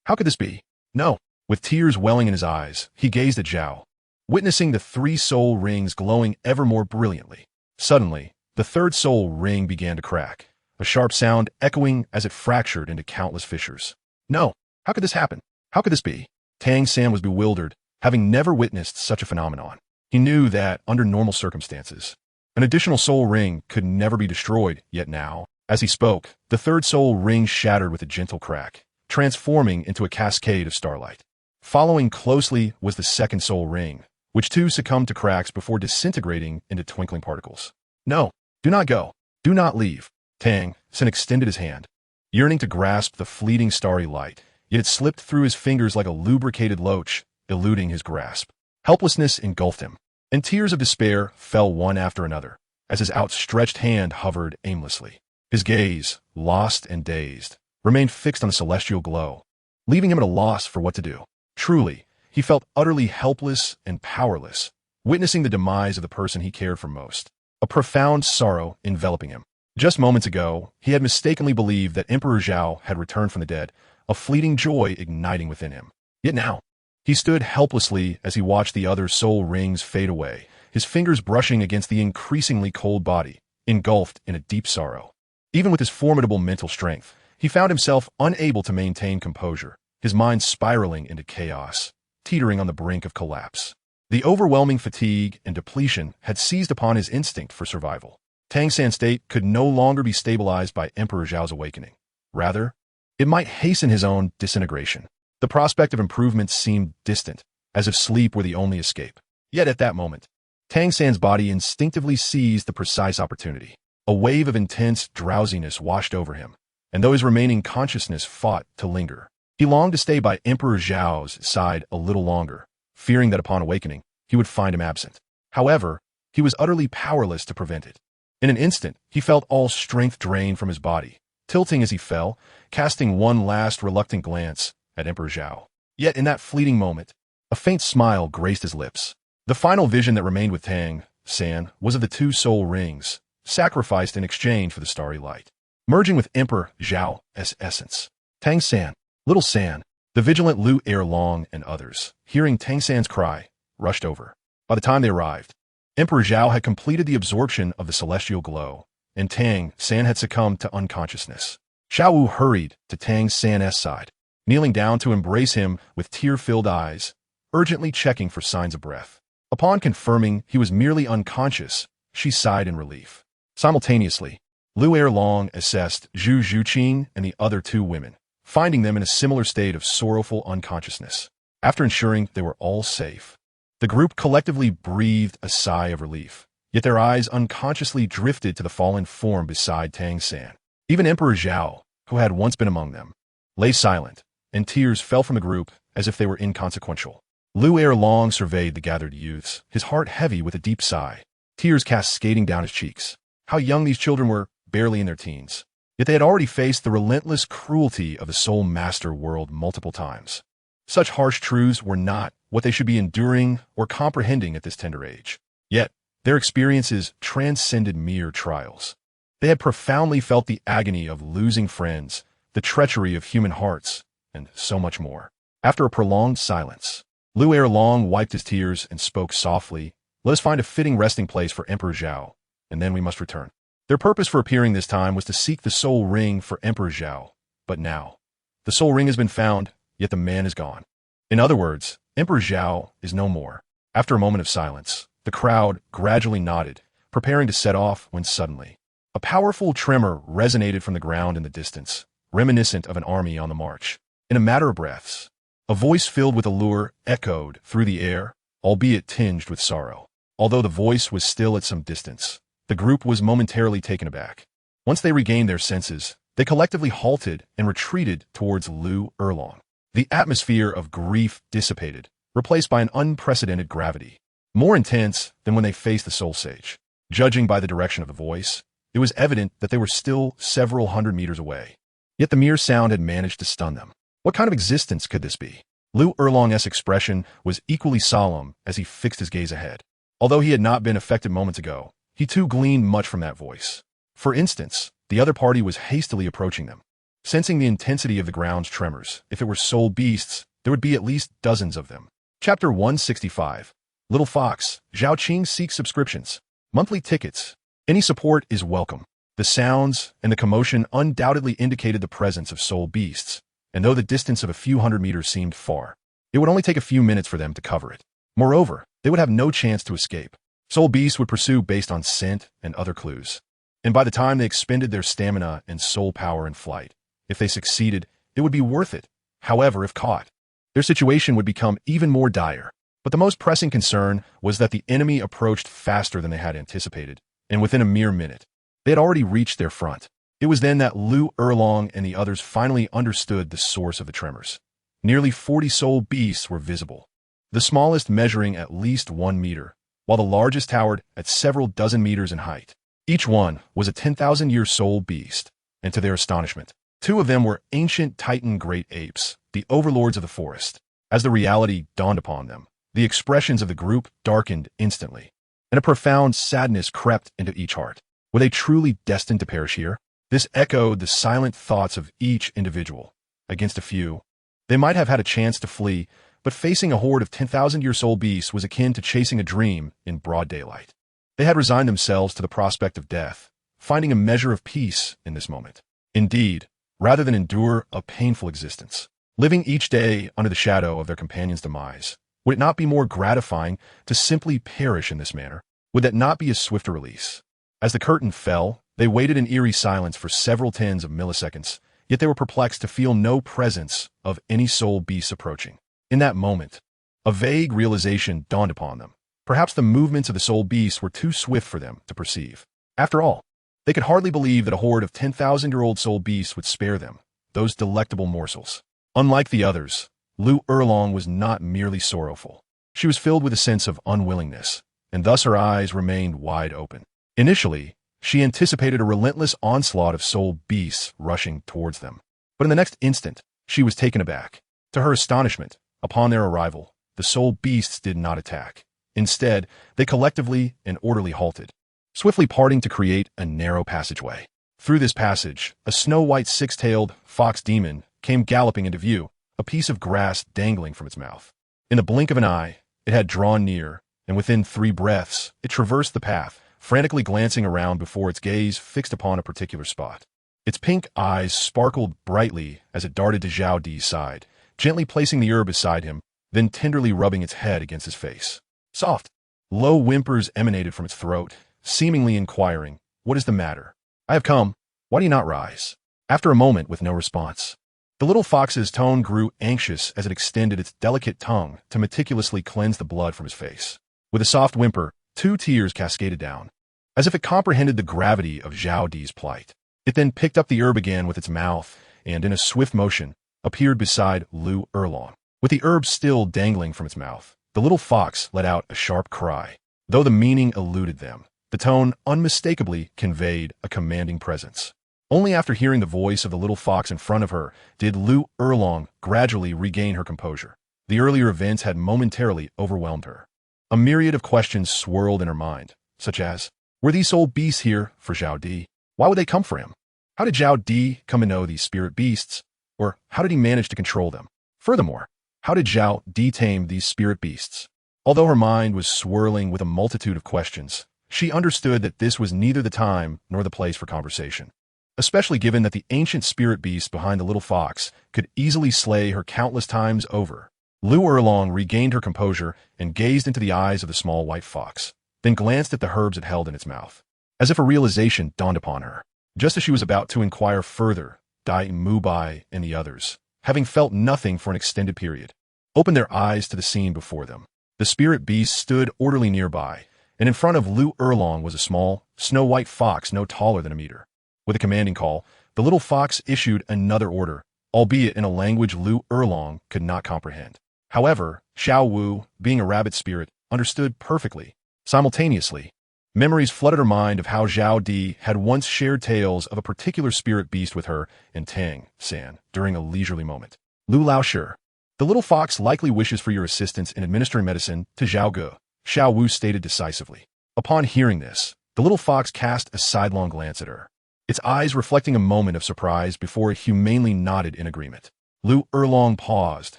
how could this be? No. With tears welling in his eyes, he gazed at Zhao, witnessing the 3 soul rings glowing ever more brilliantly. Suddenly, the 3rd soul ring began to crack, a sharp sound echoing as it fractured into countless fissures. No, how could this happen? How could this be? Tang San was bewildered, having never witnessed such a phenomenon. He knew that, under normal circumstances, an additional soul ring could never be destroyed, yet now, as he spoke, the 3rd soul ring shattered with a gentle crack, transforming into a cascade of starlight. Following closely was the 2nd soul ring, which too succumbed to cracks before disintegrating into twinkling particles. "No, do not go. Do not leave." Tang Sin extended his hand, yearning to grasp the fleeting starry light, yet it slipped through his fingers like a lubricated loach, eluding his grasp. Helplessness engulfed him, and tears of despair fell one after another, as his outstretched hand hovered aimlessly. His gaze, lost and dazed, remained fixed on the celestial glow, leaving him at a loss for what to do. Truly, he felt utterly helpless and powerless, witnessing the demise of the person he cared for most. A profound sorrow enveloping him. Just moments ago, he had mistakenly believed that Emperor Zhao had returned from the dead, a fleeting joy igniting within him. Yet now, he stood helplessly as he watched the other soul rings fade away, his fingers brushing against the increasingly cold body, engulfed in a deep sorrow. Even with his formidable mental strength, he found himself unable to maintain composure, his mind spiraling into chaos, teetering on the brink of collapse. The overwhelming fatigue and depletion had seized upon his instinct for survival. Tang San's state could no longer be stabilized by Emperor Zhao's awakening. Rather, it might hasten his own disintegration. The prospect of improvement seemed distant, as if sleep were the only escape. Yet at that moment, Tang San's body instinctively seized the precise opportunity. A wave of intense drowsiness washed over him, and though his remaining consciousness fought to linger, he longed to stay by Emperor Zhao's side a little longer, fearing that upon awakening, he would find him absent. However, he was utterly powerless to prevent it. In an instant, he felt all strength drain from his body, tilting as he fell, casting one last reluctant glance at Emperor Zhao. Yet in that fleeting moment, a faint smile graced his lips. The final vision that remained with Tang San was of the two soul rings, sacrificed in exchange for the starry light, merging with Emperor Zhao's essence. Tang San, Little San, the vigilant Lu Erlong and others, hearing Tang San's cry, rushed over. By the time they arrived, Emperor Zhao had completed the absorption of the celestial glow, and Tang San had succumbed to unconsciousness. Xiao Wu hurried to Tang San's side, kneeling down to embrace him with tear-filled eyes, urgently checking for signs of breath. Upon confirming he was merely unconscious, she sighed in relief. Simultaneously, Lu Erlong assessed Zhu Zhuqing and the other two women, finding them in a similar state of sorrowful unconsciousness. After ensuring they were all safe, the group collectively breathed a sigh of relief, yet their eyes unconsciously drifted to the fallen form beside Tang San. Even Emperor Zhao, who had once been among them, lay silent, and tears fell from the group as if they were inconsequential. Lu Erlong surveyed the gathered youths, his heart heavy with a deep sigh, tears cascading down his cheeks. How young these children were, barely in their teens. Yet they had already faced the relentless cruelty of the Soul Master world multiple times. Such harsh truths were not what they should be enduring or comprehending at this tender age. Yet, their experiences transcended mere trials. They had profoundly felt the agony of losing friends, the treachery of human hearts, and so much more. After a prolonged silence, Lu Erlong wiped his tears and spoke softly, "Let us find a fitting resting place for Emperor Zhao, and then we must return." Their purpose for appearing this time was to seek the soul ring for Emperor Zhao, but now, the soul ring has been found, yet the man is gone. In other words, Emperor Zhao is no more. After a moment of silence, the crowd gradually nodded, preparing to set off when suddenly, a powerful tremor resonated from the ground in the distance, reminiscent of an army on the march. In a matter of breaths, a voice filled with allure echoed through the air, albeit tinged with sorrow. Although the voice was still at some distance, the group was momentarily taken aback. Once they regained their senses, they collectively halted and retreated towards Lu Erlong. The atmosphere of grief dissipated, replaced by an unprecedented gravity, more intense than when they faced the Soul Sage. Judging by the direction of the voice, it was evident that they were still several hundred meters away. Yet the mere sound had managed to stun them. What kind of existence could this be? Lu Erlong's expression was equally solemn as he fixed his gaze ahead. Although he had not been affected moments ago, he too gleaned much from that voice. For instance, the other party was hastily approaching them. Sensing the intensity of the ground's tremors, if it were soul beasts, there would be at least dozens of them. Chapter 165. Little Fox, Zhao Qing seeks subscriptions. Monthly tickets. Any support is welcome. The sounds and the commotion undoubtedly indicated the presence of soul beasts, and though the distance of a few hundred meters seemed far, it would only take a few minutes for them to cover it. Moreover, they would have no chance to escape. Soul beasts would pursue based on scent and other clues. And by the time they expended their stamina and soul power in flight, if they succeeded, it would be worth it. However, if caught, their situation would become even more dire. But the most pressing concern was that the enemy approached faster than they had anticipated, and within a mere minute, they had already reached their front. It was then that Lu Erlong and the others finally understood the source of the tremors. Nearly 40 soul beasts were visible, the smallest measuring at least 1 meter, while the largest towered at several dozen meters in height. Each one was a 10,000-year soul beast, and to their astonishment, 2 of them were ancient Titan great apes, the overlords of the forest. As the reality dawned upon them, the expressions of the group darkened instantly, and a profound sadness crept into each heart. Were they truly destined to perish here? This echoed the silent thoughts of each individual. Against a few, they might have had a chance to flee, but facing a horde of 10,000-year soul beasts was akin to chasing a dream in broad daylight. They had resigned themselves to the prospect of death, finding a measure of peace in this moment. Indeed, rather than endure a painful existence, living each day under the shadow of their companion's demise, would it not be more gratifying to simply perish in this manner? Would that not be a swifter release? As the curtain fell, they waited in eerie silence for several tens of milliseconds, yet they were perplexed to feel no presence of any soul beasts approaching. In that moment, a vague realization dawned upon them. Perhaps the movements of the soul beasts were too swift for them to perceive. After all, they could hardly believe that a horde of 10,000-year-old soul beasts would spare them those delectable morsels. Unlike the others, Lu Erlong was not merely sorrowful. She was filled with a sense of unwillingness, and thus her eyes remained wide open. Initially, she anticipated a relentless onslaught of soul beasts rushing towards them. But in the next instant, she was taken aback. To her astonishment, upon their arrival, the soul beasts did not attack. Instead, they collectively and orderly halted, swiftly parting to create a narrow passageway. Through this passage, a snow-white six-tailed fox demon came galloping into view, a piece of grass dangling from its mouth. In the blink of an eye, it had drawn near, and within 3 breaths, it traversed the path, frantically glancing around before its gaze fixed upon a particular spot. Its pink eyes sparkled brightly as it darted to Zhao Di's side, gently placing the herb beside him, then tenderly rubbing its head against his face. Soft, low whimpers emanated from its throat, seemingly inquiring, "What is the matter? I have come. Why do you not rise?" After a moment with no response, the little fox's tone grew anxious as it extended its delicate tongue to meticulously cleanse the blood from his face. With a soft whimper, 2 tears cascaded down, as if it comprehended the gravity of Zhao Di's plight. It then picked up the herb again with its mouth and, in a swift motion, appeared beside Lu Erlong. With the herb still dangling from its mouth, the little fox let out a sharp cry. Though the meaning eluded them, the tone unmistakably conveyed a commanding presence. Only after hearing the voice of the little fox in front of her did Lu Erlong gradually regain her composure. The earlier events had momentarily overwhelmed her. A myriad of questions swirled in her mind, such as, were these soul beasts here for Zhao Di? Why would they come for him? How did Zhao Di come to know these spirit beasts? Or how did he manage to control them? Furthermore, how did Zhao Di tame these spirit beasts? Although her mind was swirling with a multitude of questions, she understood that this was neither the time nor the place for conversation, especially given that the ancient spirit beast behind the little fox could easily slay her countless times over. Lu Erlong regained her composure and gazed into the eyes of the small white fox, then glanced at the herbs it held in its mouth. As if a realization dawned upon her, just as she was about to inquire further, Dai Mubai and the others, having felt nothing for an extended period, opened their eyes to the scene before them. The spirit beast stood orderly nearby, and in front of Lu Erlong was a small, snow-white fox no taller than a meter. With a commanding call, the little fox issued another order, albeit in a language Lu Erlong could not comprehend. However, Xiao Wu, being a rabbit spirit, understood perfectly. Simultaneously, memories flooded her mind of how Zhao Di had once shared tales of a particular spirit beast with her and Tang San during a leisurely moment. Lu Laoshi, the little fox likely wishes for your assistance in administering medicine to Zhao Ge, Xiao Wu stated decisively. Upon hearing this, the little fox cast a sidelong glance at her, its eyes reflecting a moment of surprise before it humanely nodded in agreement. Lu Erlong paused,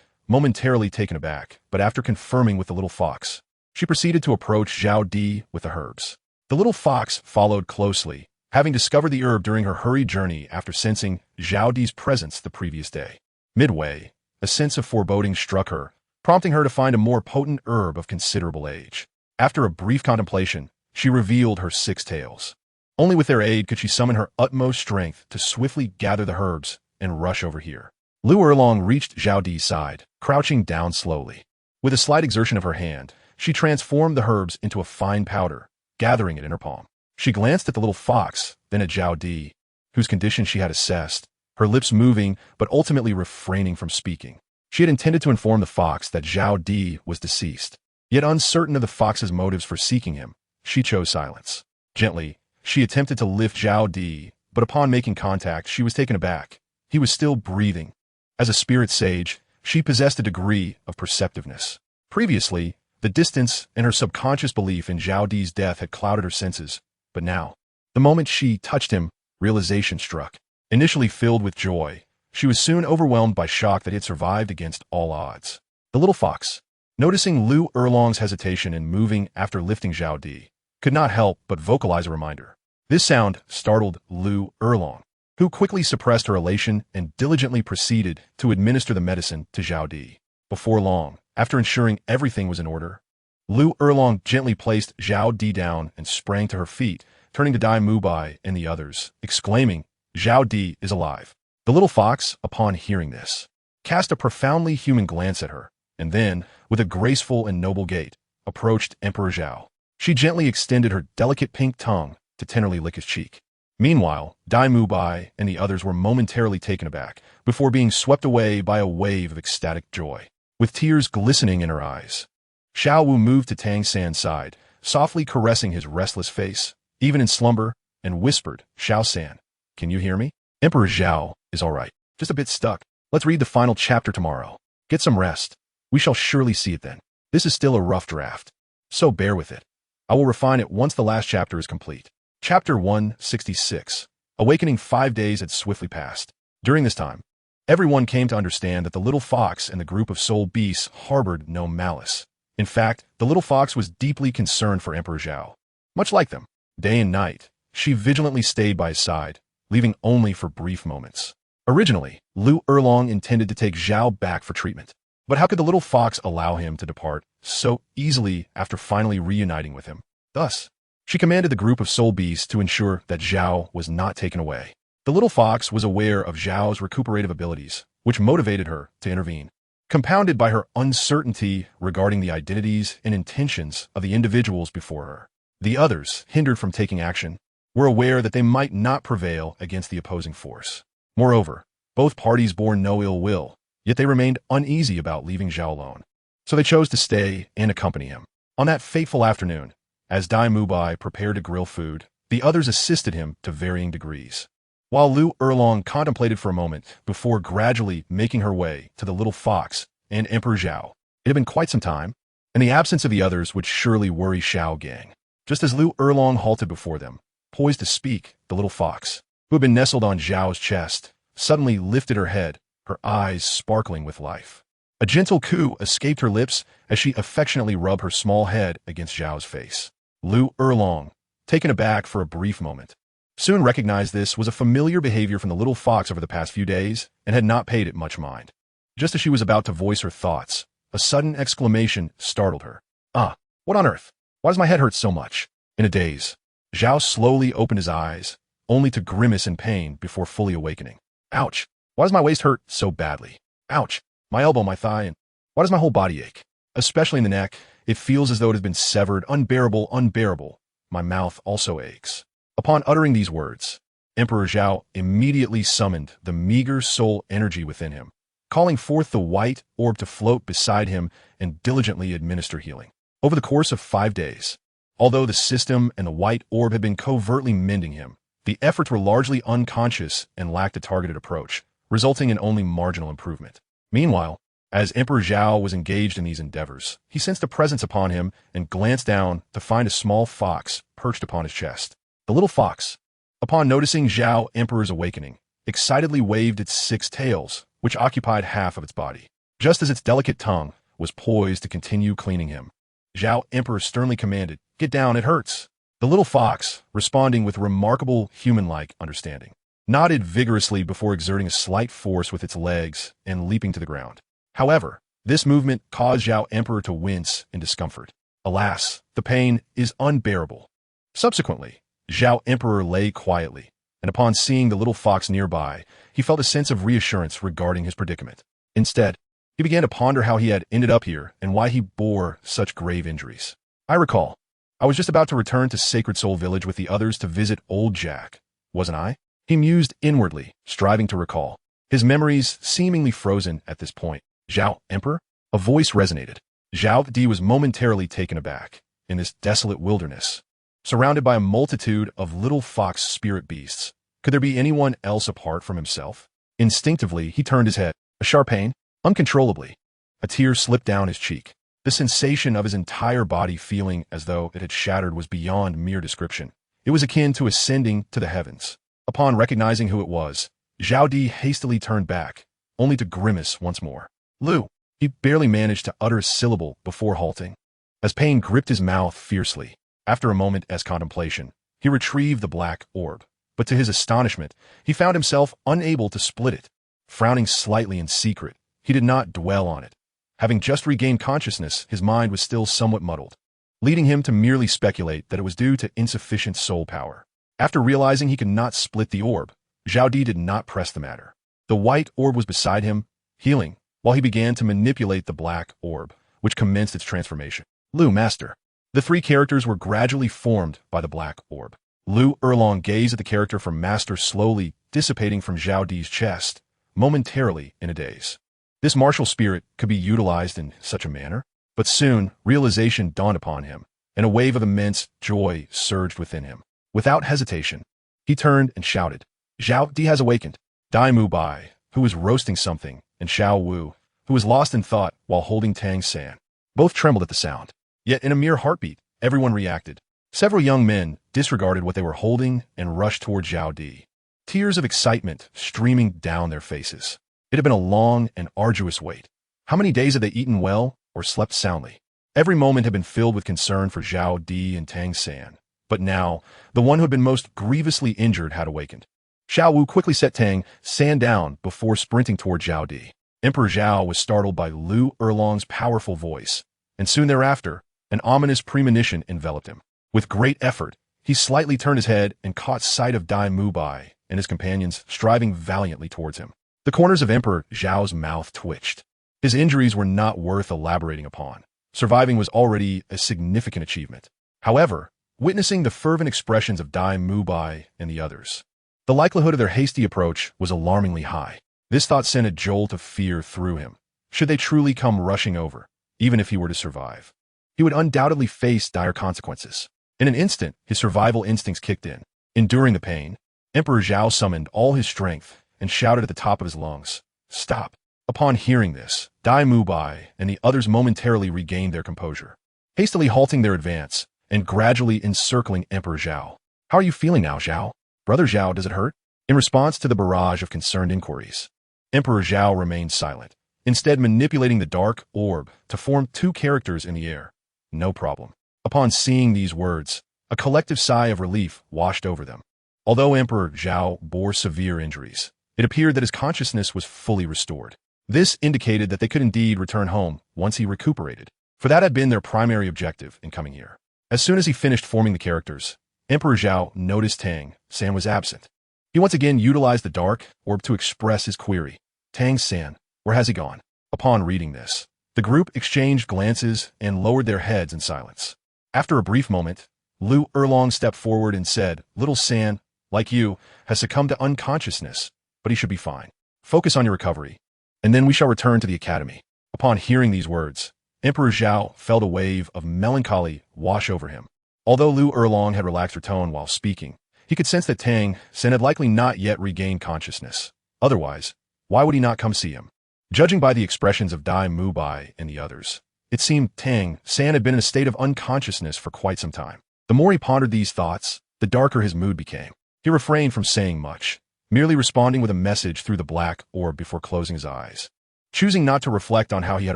momentarily taken aback, but after confirming with the little fox, she proceeded to approach Zhao Di with the herbs. The little fox followed closely, having discovered the herb during her hurried journey after sensing Zhao Di's presence the previous day. Midway, a sense of foreboding struck her, prompting her to find a more potent herb of considerable age. After a brief contemplation, she revealed her 6 tails. Only with their aid could she summon her utmost strength to swiftly gather the herbs and rush over here. Lu Erlong reached Zhao Di's side, crouching down slowly. With a slight exertion of her hand, she transformed the herbs into a fine powder, gathering it in her palm. She glanced at the little fox, then at Zhao Di, whose condition she had assessed, her lips moving but ultimately refraining from speaking. She had intended to inform the fox that Zhao Di was deceased. Yet uncertain of the fox's motives for seeking him, she chose silence. Gently, she attempted to lift Zhao Di, but upon making contact, she was taken aback. He was still breathing. As a spirit sage, she possessed a degree of perceptiveness. Previously, the distance and her subconscious belief in Zhao Di's death had clouded her senses, but now, the moment she touched him, realization struck. Initially filled with joy, she was soon overwhelmed by shock that he had survived against all odds. The little fox, noticing Lu Erlong's hesitation in moving after lifting Zhao Di, could not help but vocalize a reminder. This sound startled Lu Erlong, who quickly suppressed her elation and diligently proceeded to administer the medicine to Zhao Di. Before long, after ensuring everything was in order, Lu Erlong gently placed Zhao Di down and sprang to her feet, turning to Dai Mubai and the others, exclaiming, "Zhao Di is alive." The little fox, upon hearing this, cast a profoundly human glance at her, and then, with a graceful and noble gait, approached Emperor Zhao. She gently extended her delicate pink tongue to tenderly lick his cheek. Meanwhile, Dai Mubai and the others were momentarily taken aback, before being swept away by a wave of ecstatic joy. With tears glistening in her eyes, Xiao Wu moved to Tang San's side, softly caressing his restless face, even in slumber, and whispered, "Xiao San, can you hear me? Emperor Zhao is all right, just a bit stuck. Let's read the final chapter tomorrow. Get some rest. We shall surely see it then. This is still a rough draft, so bear with it. I will refine it once the last chapter is complete." Chapter 166. Awakening. 5 days had swiftly passed. During this time, everyone came to understand that the little fox and the group of soul beasts harbored no malice. In fact, the little fox was deeply concerned for Emperor Zhao. Much like them, day and night, she vigilantly stayed by his side, leaving only for brief moments. Originally, Lu Erlong intended to take Zhao back for treatment. But how could the little fox allow him to depart so easily after finally reuniting with him? Thus, she commanded the group of soul beasts to ensure that Zhao was not taken away. The little fox was aware of Zhao's recuperative abilities, which motivated her to intervene. Compounded by her uncertainty regarding the identities and intentions of the individuals before her, the others, hindered from taking action, were aware that they might not prevail against the opposing force. Moreover, both parties bore no ill will, yet they remained uneasy about leaving Zhao alone. So they chose to stay and accompany him. On that fateful afternoon, as Dai Mubai prepared to grill food, the others assisted him to varying degrees. While Lu Erlong contemplated for a moment before gradually making her way to the little fox and Emperor Zhao, it had been quite some time, and the absence of the others would surely worry Xiao Gang. Just as Lu Erlong halted before them, poised to speak, the little fox, who had been nestled on Zhao's chest, suddenly lifted her head, her eyes sparkling with life. A gentle coo escaped her lips as she affectionately rubbed her small head against Zhao's face. Lu Erlong, taken aback for a brief moment, soon recognized this was a familiar behavior from the little fox over the past few days and had not paid it much mind. Just as she was about to voice her thoughts, a sudden exclamation startled her. "Ah, what on earth? Why does my head hurt so much?" In a daze, Zhao slowly opened his eyes, only to grimace in pain before fully awakening. "Ouch! Why does my waist hurt so badly? Ouch! My elbow, my thigh, and why does my whole body ache? Especially in the neck, it feels as though it has been severed. Unbearable, unbearable. My mouth also aches." Upon uttering these words, Emperor Zhao immediately summoned the meager soul energy within him, calling forth the white orb to float beside him and diligently administer healing. Over the course of 5 days, although the system and the white orb had been covertly mending him, the efforts were largely unconscious and lacked a targeted approach, resulting in only marginal improvement. Meanwhile, as Emperor Zhao was engaged in these endeavors, he sensed a presence upon him and glanced down to find a small fox perched upon his chest. The little fox, upon noticing Zhao Emperor's awakening, excitedly waved its 6 tails, which occupied half of its body. Just as its delicate tongue was poised to continue cleaning him, Zhao Emperor sternly commanded, "Get down, it hurts." The little fox, responding with remarkable human-like understanding, nodded vigorously before exerting a slight force with its legs and leaping to the ground. However, this movement caused Zhao Emperor to wince in discomfort. Alas, the pain is unbearable. Subsequently, Zhao Emperor lay quietly, and upon seeing the little fox nearby, he felt a sense of reassurance regarding his predicament. Instead, he began to ponder how he had ended up here and why he bore such grave injuries. "I recall. I was just about to return to Sacred Soul Village with the others to visit old Jack, wasn't I?" He mused inwardly, striving to recall, his memories seemingly frozen at this point. Zhao, Emperor? A voice resonated. Zhao Di was momentarily taken aback. In this desolate wilderness, surrounded by a multitude of little fox spirit beasts, could there be anyone else apart from himself? Instinctively, he turned his head. A sharp pain, uncontrollably. A tear slipped down his cheek. The sensation of his entire body feeling as though it had shattered was beyond mere description. It was akin to ascending to the heavens. Upon recognizing who it was, Zhao Di hastily turned back, only to grimace once more. Lu! He barely managed to utter a syllable before halting. As pain gripped his mouth fiercely, after a moment as contemplation, he retrieved the black orb. But to his astonishment, he found himself unable to split it. Frowning slightly in secret, he did not dwell on it. Having just regained consciousness, his mind was still somewhat muddled, leading him to merely speculate that it was due to insufficient soul power. After realizing he could not split the orb, Zhao Di did not press the matter. The white orb was beside him, healing, while he began to manipulate the black orb, which commenced its transformation. Lu, Master. The three characters were gradually formed by the black orb. Lu Erlong gazed at the character from Master slowly dissipating from Zhao Di's chest, momentarily in a daze. This martial spirit could be utilized in such a manner, but soon realization dawned upon him, and a wave of immense joy surged within him. Without hesitation, he turned and shouted, Zhao Di has awakened. Dai Mu Bai, who was roasting something, and Xiao Wu, who was lost in thought while holding Tang San, both trembled at the sound. Yet in a mere heartbeat, everyone reacted. Several young men disregarded what they were holding and rushed toward Zhao Di, tears of excitement streaming down their faces. It had been a long and arduous wait. How many days had they eaten well or slept soundly? Every moment had been filled with concern for Zhao Di and Tang San. But now, the one who had been most grievously injured had awakened. Xiao Wu quickly set Tang San down before sprinting toward Zhao Di. Emperor Zhao was startled by Lu Erlong's powerful voice, and soon thereafter, an ominous premonition enveloped him. With great effort, he slightly turned his head and caught sight of Dai Mu Bai and his companions striving valiantly towards him. The corners of Emperor Zhao's mouth twitched. His injuries were not worth elaborating upon. Surviving was already a significant achievement. However, witnessing the fervent expressions of Dai Mu Bai and the others, the likelihood of their hasty approach was alarmingly high. This thought sent a jolt of fear through him. Should they truly come rushing over, even if he were to survive, he would undoubtedly face dire consequences. In an instant, his survival instincts kicked in. Enduring the pain, Emperor Zhao summoned all his strength and shouted at the top of his lungs, "Stop!" Upon hearing this, Dai Mu Bai and the others momentarily regained their composure, hastily halting their advance and gradually encircling Emperor Zhao. "How are you feeling now, Zhao? Brother Zhao, does it hurt?" In response to the barrage of concerned inquiries, Emperor Zhao remained silent, instead manipulating the dark orb to form two characters in the air. No problem. Upon seeing these words, a collective sigh of relief washed over them. Although Emperor Zhao bore severe injuries, it appeared that his consciousness was fully restored. This indicated that they could indeed return home once he recuperated, for that had been their primary objective in coming here. As soon as he finished forming the characters, Emperor Zhao noticed Tang San was absent. He once again utilized the dark orb to express his query. "Tang San, where has he gone?" Upon reading this, the group exchanged glances and lowered their heads in silence. After a brief moment, Lu Erlong stepped forward and said, "Little San, like you, has succumbed to unconsciousness, but he should be fine. Focus on your recovery, and then we shall return to the academy." Upon hearing these words, Emperor Zhao felt a wave of melancholy wash over him. Although Lu Erlong had relaxed her tone while speaking, he could sense that Tang San had likely not yet regained consciousness. Otherwise, why would he not come see him? Judging by the expressions of Dai Mu Bai and the others, it seemed Tang San had been in a state of unconsciousness for quite some time. The more he pondered these thoughts, the darker his mood became. He refrained from saying much, merely responding with a message through the black orb before closing his eyes. Choosing not to reflect on how he had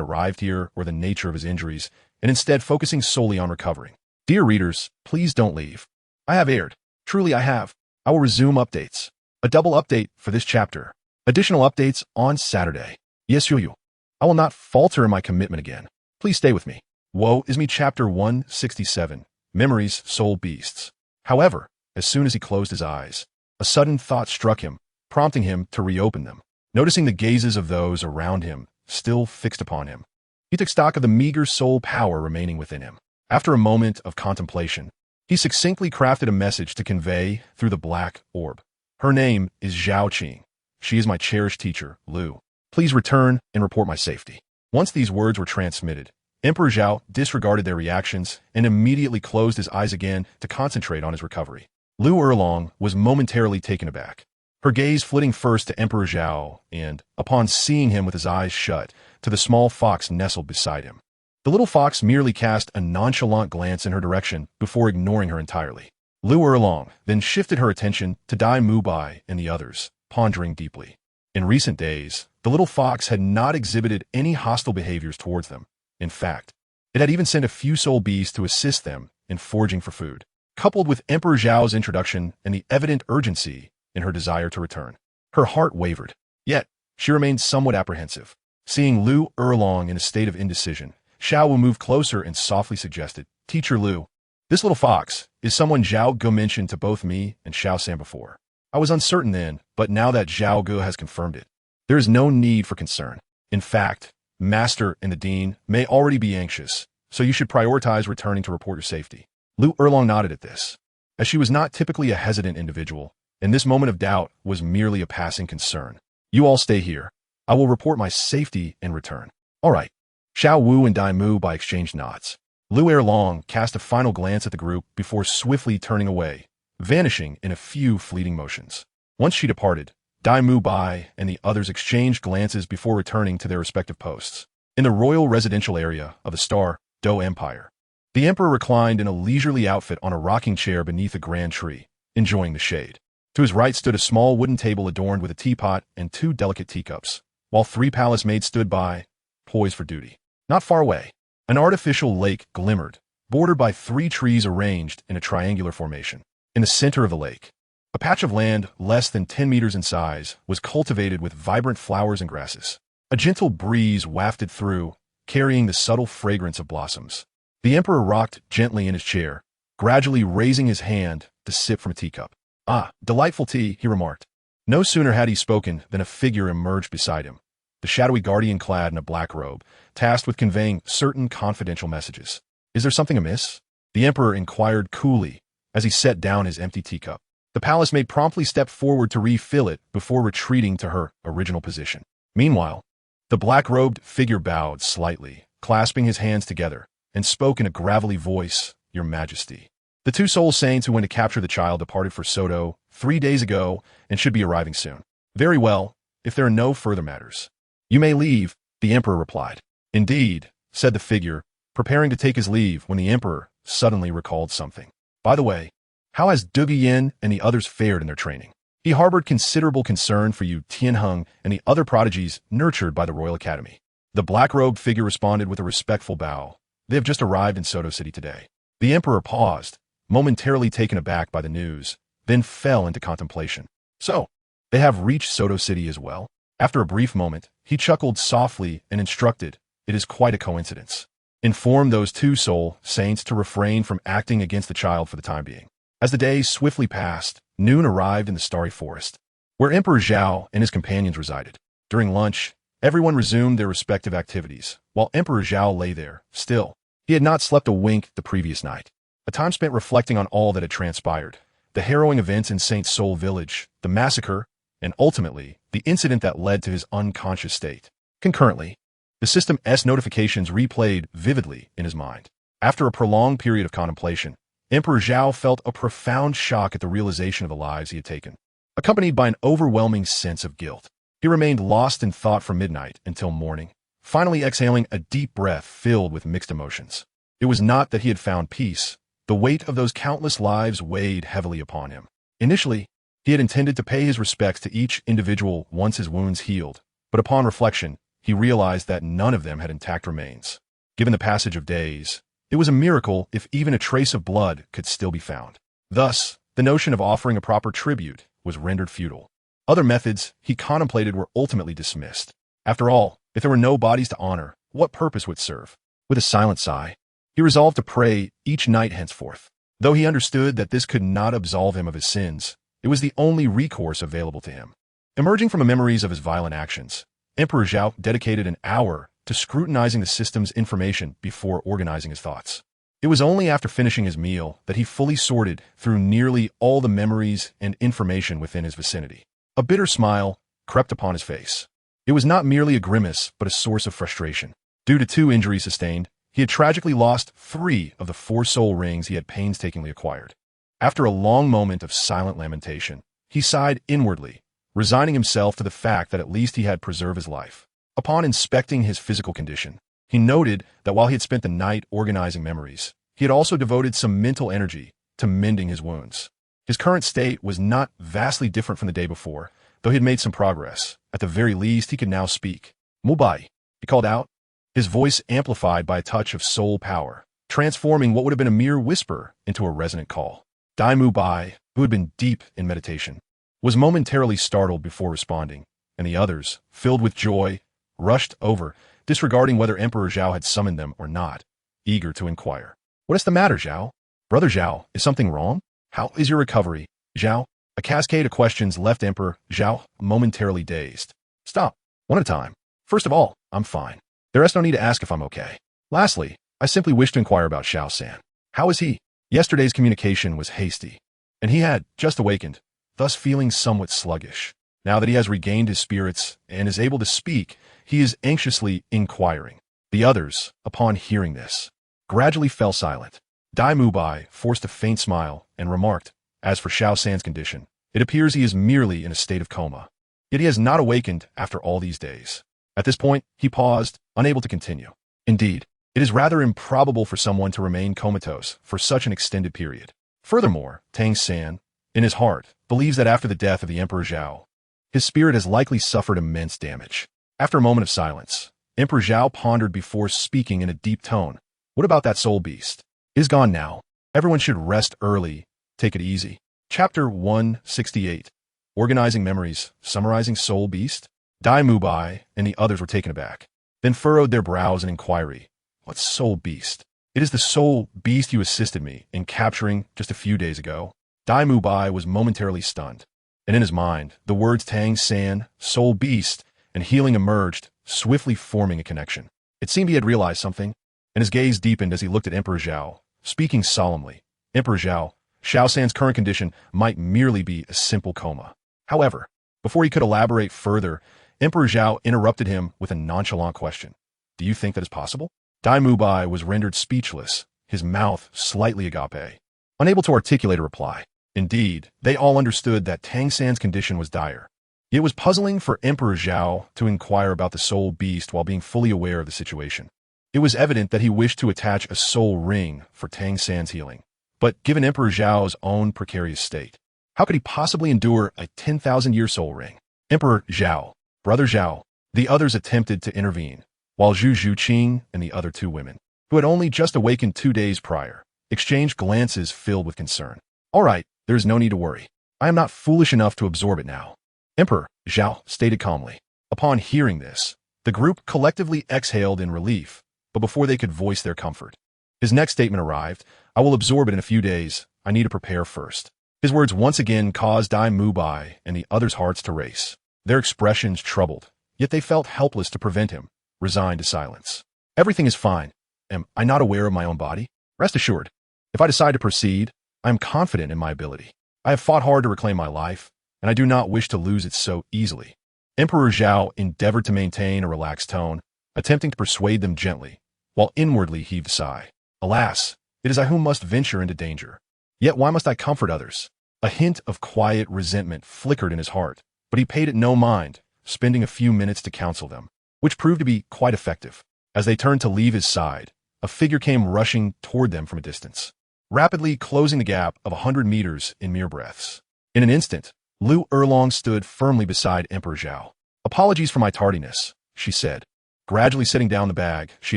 arrived here or the nature of his injuries, and instead focusing solely on recovering. Dear readers, please don't leave. I have erred. Truly I have. I will resume updates. A double update for this chapter. Additional updates on Saturday. Yes, you. I will not falter in my commitment again. Please stay with me. Woe is me chapter 167. Memories, Soul Beasts. However, as soon as he closed his eyes, a sudden thought struck him, prompting him to reopen them. Noticing the gazes of those around him still fixed upon him, he took stock of the meager soul power remaining within him. After a moment of contemplation, he succinctly crafted a message to convey through the black orb. Her name is Zhao. She is my cherished teacher, Lu. Please return and report my safety. Once these words were transmitted, Emperor Zhao disregarded their reactions and immediately closed his eyes again to concentrate on his recovery. Lu Erlong was momentarily taken aback, her gaze flitting first to Emperor Zhao and, upon seeing him with his eyes shut, to the small fox nestled beside him. The little fox merely cast a nonchalant glance in her direction before ignoring her entirely. Lu Erlong then shifted her attention to Dai Mubai and the others, pondering deeply. In recent days, the little fox had not exhibited any hostile behaviors towards them. In fact, it had even sent a few soul bees to assist them in foraging for food. Coupled with Emperor Zhao's introduction and the evident urgency in her desire to return, her heart wavered. Yet, she remained somewhat apprehensive. Seeing Lu Erlong in a state of indecision, Zhao Wu moved closer and softly suggested, "Teacher Lu, this little fox is someone Zhao Gu mentioned to both me and Xiao San before. I was uncertain then, but now that Zhao Gu has confirmed it, there is no need for concern. In fact, Master and the Dean may already be anxious, so you should prioritize returning to report your safety." Lu Erlong nodded at this, as she was not typically a hesitant individual, and this moment of doubt was merely a passing concern. "You all stay here. I will report my safety and return." "All right." Xiao Wu and Dai Mu by exchanged nods. Lu Erlong cast a final glance at the group before swiftly turning away, vanishing in a few fleeting motions. Once she departed, Dai Mu Bai and the others exchanged glances before returning to their respective posts. In the royal residential area of the Star Do Empire, the emperor reclined in a leisurely outfit on a rocking chair beneath a grand tree, enjoying the shade. To his right stood a small wooden table adorned with a teapot and 2 delicate teacups, while 3 palace maids stood by, poised for duty. Not far away, an artificial lake glimmered, bordered by 3 trees arranged in a triangular formation. In the center of the lake, a patch of land less than 10 meters in size was cultivated with vibrant flowers and grasses. A gentle breeze wafted through, carrying the subtle fragrance of blossoms. The emperor rocked gently in his chair, gradually raising his hand to sip from a teacup. "Ah, delightful tea," he remarked. No sooner had he spoken than a figure emerged beside him, the shadowy guardian clad in a black robe, tasked with conveying certain confidential messages. "Is there something amiss?" the emperor inquired coolly as he set down his empty teacup. The palace maid promptly stepped forward to refill it before retreating to her original position. Meanwhile, the black-robed figure bowed slightly, clasping his hands together, and spoke in a gravelly voice, "Your Majesty. The 2 soul saints who went to capture the child departed for Soto 3 days ago and should be arriving soon." "Very well, if there are no further matters. You may leave," the emperor replied. "Indeed," said the figure, preparing to take his leave when the emperor suddenly recalled something. "By the way, how has Dugi Yin and the others fared in their training? He harbored considerable concern for you Tianheng and the other prodigies nurtured by the Royal Academy." The black-robed figure responded with a respectful bow. "They have just arrived in Soto City today." The emperor paused, momentarily taken aback by the news, then fell into contemplation. "So, they have reached Soto City as well?" After a brief moment, he chuckled softly and instructed, "It is quite a coincidence. Inform those 2 soul saints to refrain from acting against the child for the time being." As the days swiftly passed, noon arrived in the starry forest, where Emperor Zhao and his companions resided. During lunch, everyone resumed their respective activities, while Emperor Zhao lay there, still. He had not slept a wink the previous night. A time spent reflecting on all that had transpired, the harrowing events in St. Soul Village, the massacre, and ultimately, the incident that led to his unconscious state. Concurrently, the system's notifications replayed vividly in his mind. After a prolonged period of contemplation, Emperor Zhao felt a profound shock at the realization of the lives he had taken, accompanied by an overwhelming sense of guilt. He remained lost in thought from midnight until morning, finally exhaling a deep breath filled with mixed emotions. It was not that he had found peace. The weight of those countless lives weighed heavily upon him. Initially, he had intended to pay his respects to each individual once his wounds healed, but upon reflection, he realized that none of them had intact remains. Given the passage of days, it was a miracle if even a trace of blood could still be found. Thus, the notion of offering a proper tribute was rendered futile. Other methods he contemplated were ultimately dismissed. After all, if there were no bodies to honor, what purpose would it serve? With a silent sigh, he resolved to pray each night henceforth. Though he understood that this could not absolve him of his sins, it was the only recourse available to him. Emerging from the memories of his violent actions, Emperor Zhao dedicated an hour to scrutinizing the system's information before organizing his thoughts. It was only after finishing his meal that he fully sorted through nearly all the memories and information within his vicinity. A bitter smile crept upon his face. It was not merely a grimace, but a source of frustration. Due to 2 injuries sustained, he had tragically lost 3 of the 4 soul rings he had painstakingly acquired. After a long moment of silent lamentation, he sighed inwardly, resigning himself to the fact that at least he had preserved his life. Upon inspecting his physical condition, he noted that while he had spent the night organizing memories, he had also devoted some mental energy to mending his wounds. His current state was not vastly different from the day before, though he had made some progress. At the very least, he could now speak. "Mubai," he called out, his voice amplified by a touch of soul power, transforming what would have been a mere whisper into a resonant call. Dai Mubai, who had been deep in meditation, was momentarily startled before responding, and the others, filled with joy, rushed over, disregarding whether Emperor Zhao had summoned them or not, eager to inquire. "What is the matter, Zhao? Brother Zhao, is something wrong? How is your recovery, Zhao?" A cascade of questions left Emperor Zhao momentarily dazed. "Stop. One at a time. First of all, I'm fine. There is no need to ask if I'm okay. Lastly, I simply wish to inquire about Xiao-san. How is he? Yesterday's communication was hasty, and he had just awakened, thus feeling somewhat sluggish. Now that he has regained his spirits and is able to speak, he is anxiously inquiring." The others, upon hearing this, gradually fell silent. Dai Mubai forced a faint smile and remarked, "As for Xiao-san's condition, it appears he is merely in a state of coma. Yet he has not awakened after all these days." At this point, he paused, unable to continue. Indeed, it is rather improbable for someone to remain comatose for such an extended period. Furthermore, Tang San, in his heart, believes that after the death of the Emperor Zhao, his spirit has likely suffered immense damage. After a moment of silence, Emperor Zhao pondered before speaking in a deep tone. "What about that soul beast? It is gone now. Everyone should rest early. Take it easy." Chapter 168. Organizing Memories, Summarizing Soul Beast. Dai Mubai and the others were taken aback, then furrowed their brows in inquiry. "What soul beast?" "It is the soul beast you assisted me in capturing just a few days ago." Dai Mubai was momentarily stunned, and in his mind, the words Tang San, soul beast, and healing emerged, swiftly forming a connection. It seemed he had realized something, and his gaze deepened as he looked at Emperor Zhao, speaking solemnly. "Emperor Zhao, Xiao-san's current condition might merely be a simple coma." However, before he could elaborate further, Emperor Zhao interrupted him with a nonchalant question. "Do you think that is possible?" Dai Mubai was rendered speechless, his mouth slightly agape, unable to articulate a reply. Indeed, they all understood that Tang San's condition was dire. It was puzzling for Emperor Zhao to inquire about the soul beast while being fully aware of the situation. It was evident that he wished to attach a soul ring for Tang San's healing. But given Emperor Zhao's own precarious state, how could he possibly endure a 10,000-year soul ring? "Emperor Zhao, Brother Zhao," the others attempted to intervene, while Zhu Zhuqing and the other 2 women, who had only just awakened 2 days prior, exchanged glances filled with concern. "All right, there is no need to worry. I am not foolish enough to absorb it now," Emperor Zhao stated calmly. Upon hearing this, the group collectively exhaled in relief, but before they could voice their comfort, his next statement arrived. "I will absorb it in a few days. I need to prepare first." His words once again caused Dai Mubai and the others' hearts to race. Their expressions troubled, yet they felt helpless to prevent him, resigned to silence. "Everything is fine. Am I not aware of my own body? Rest assured, if I decide to proceed, I am confident in my ability. I have fought hard to reclaim my life, and I do not wish to lose it so easily." Emperor Zhao endeavored to maintain a relaxed tone, attempting to persuade them gently, while inwardly heaved a sigh. "Alas, it is I who must venture into danger. Yet why must I comfort others?" A hint of quiet resentment flickered in his heart, but he paid it no mind, spending a few minutes to counsel them, which proved to be quite effective. As they turned to leave his side, a figure came rushing toward them from a distance, rapidly closing the gap of 100 meters in mere breaths. In an instant, Lu Erlong stood firmly beside Emperor Zhao. "Apologies for my tardiness," she said, gradually setting down the bag she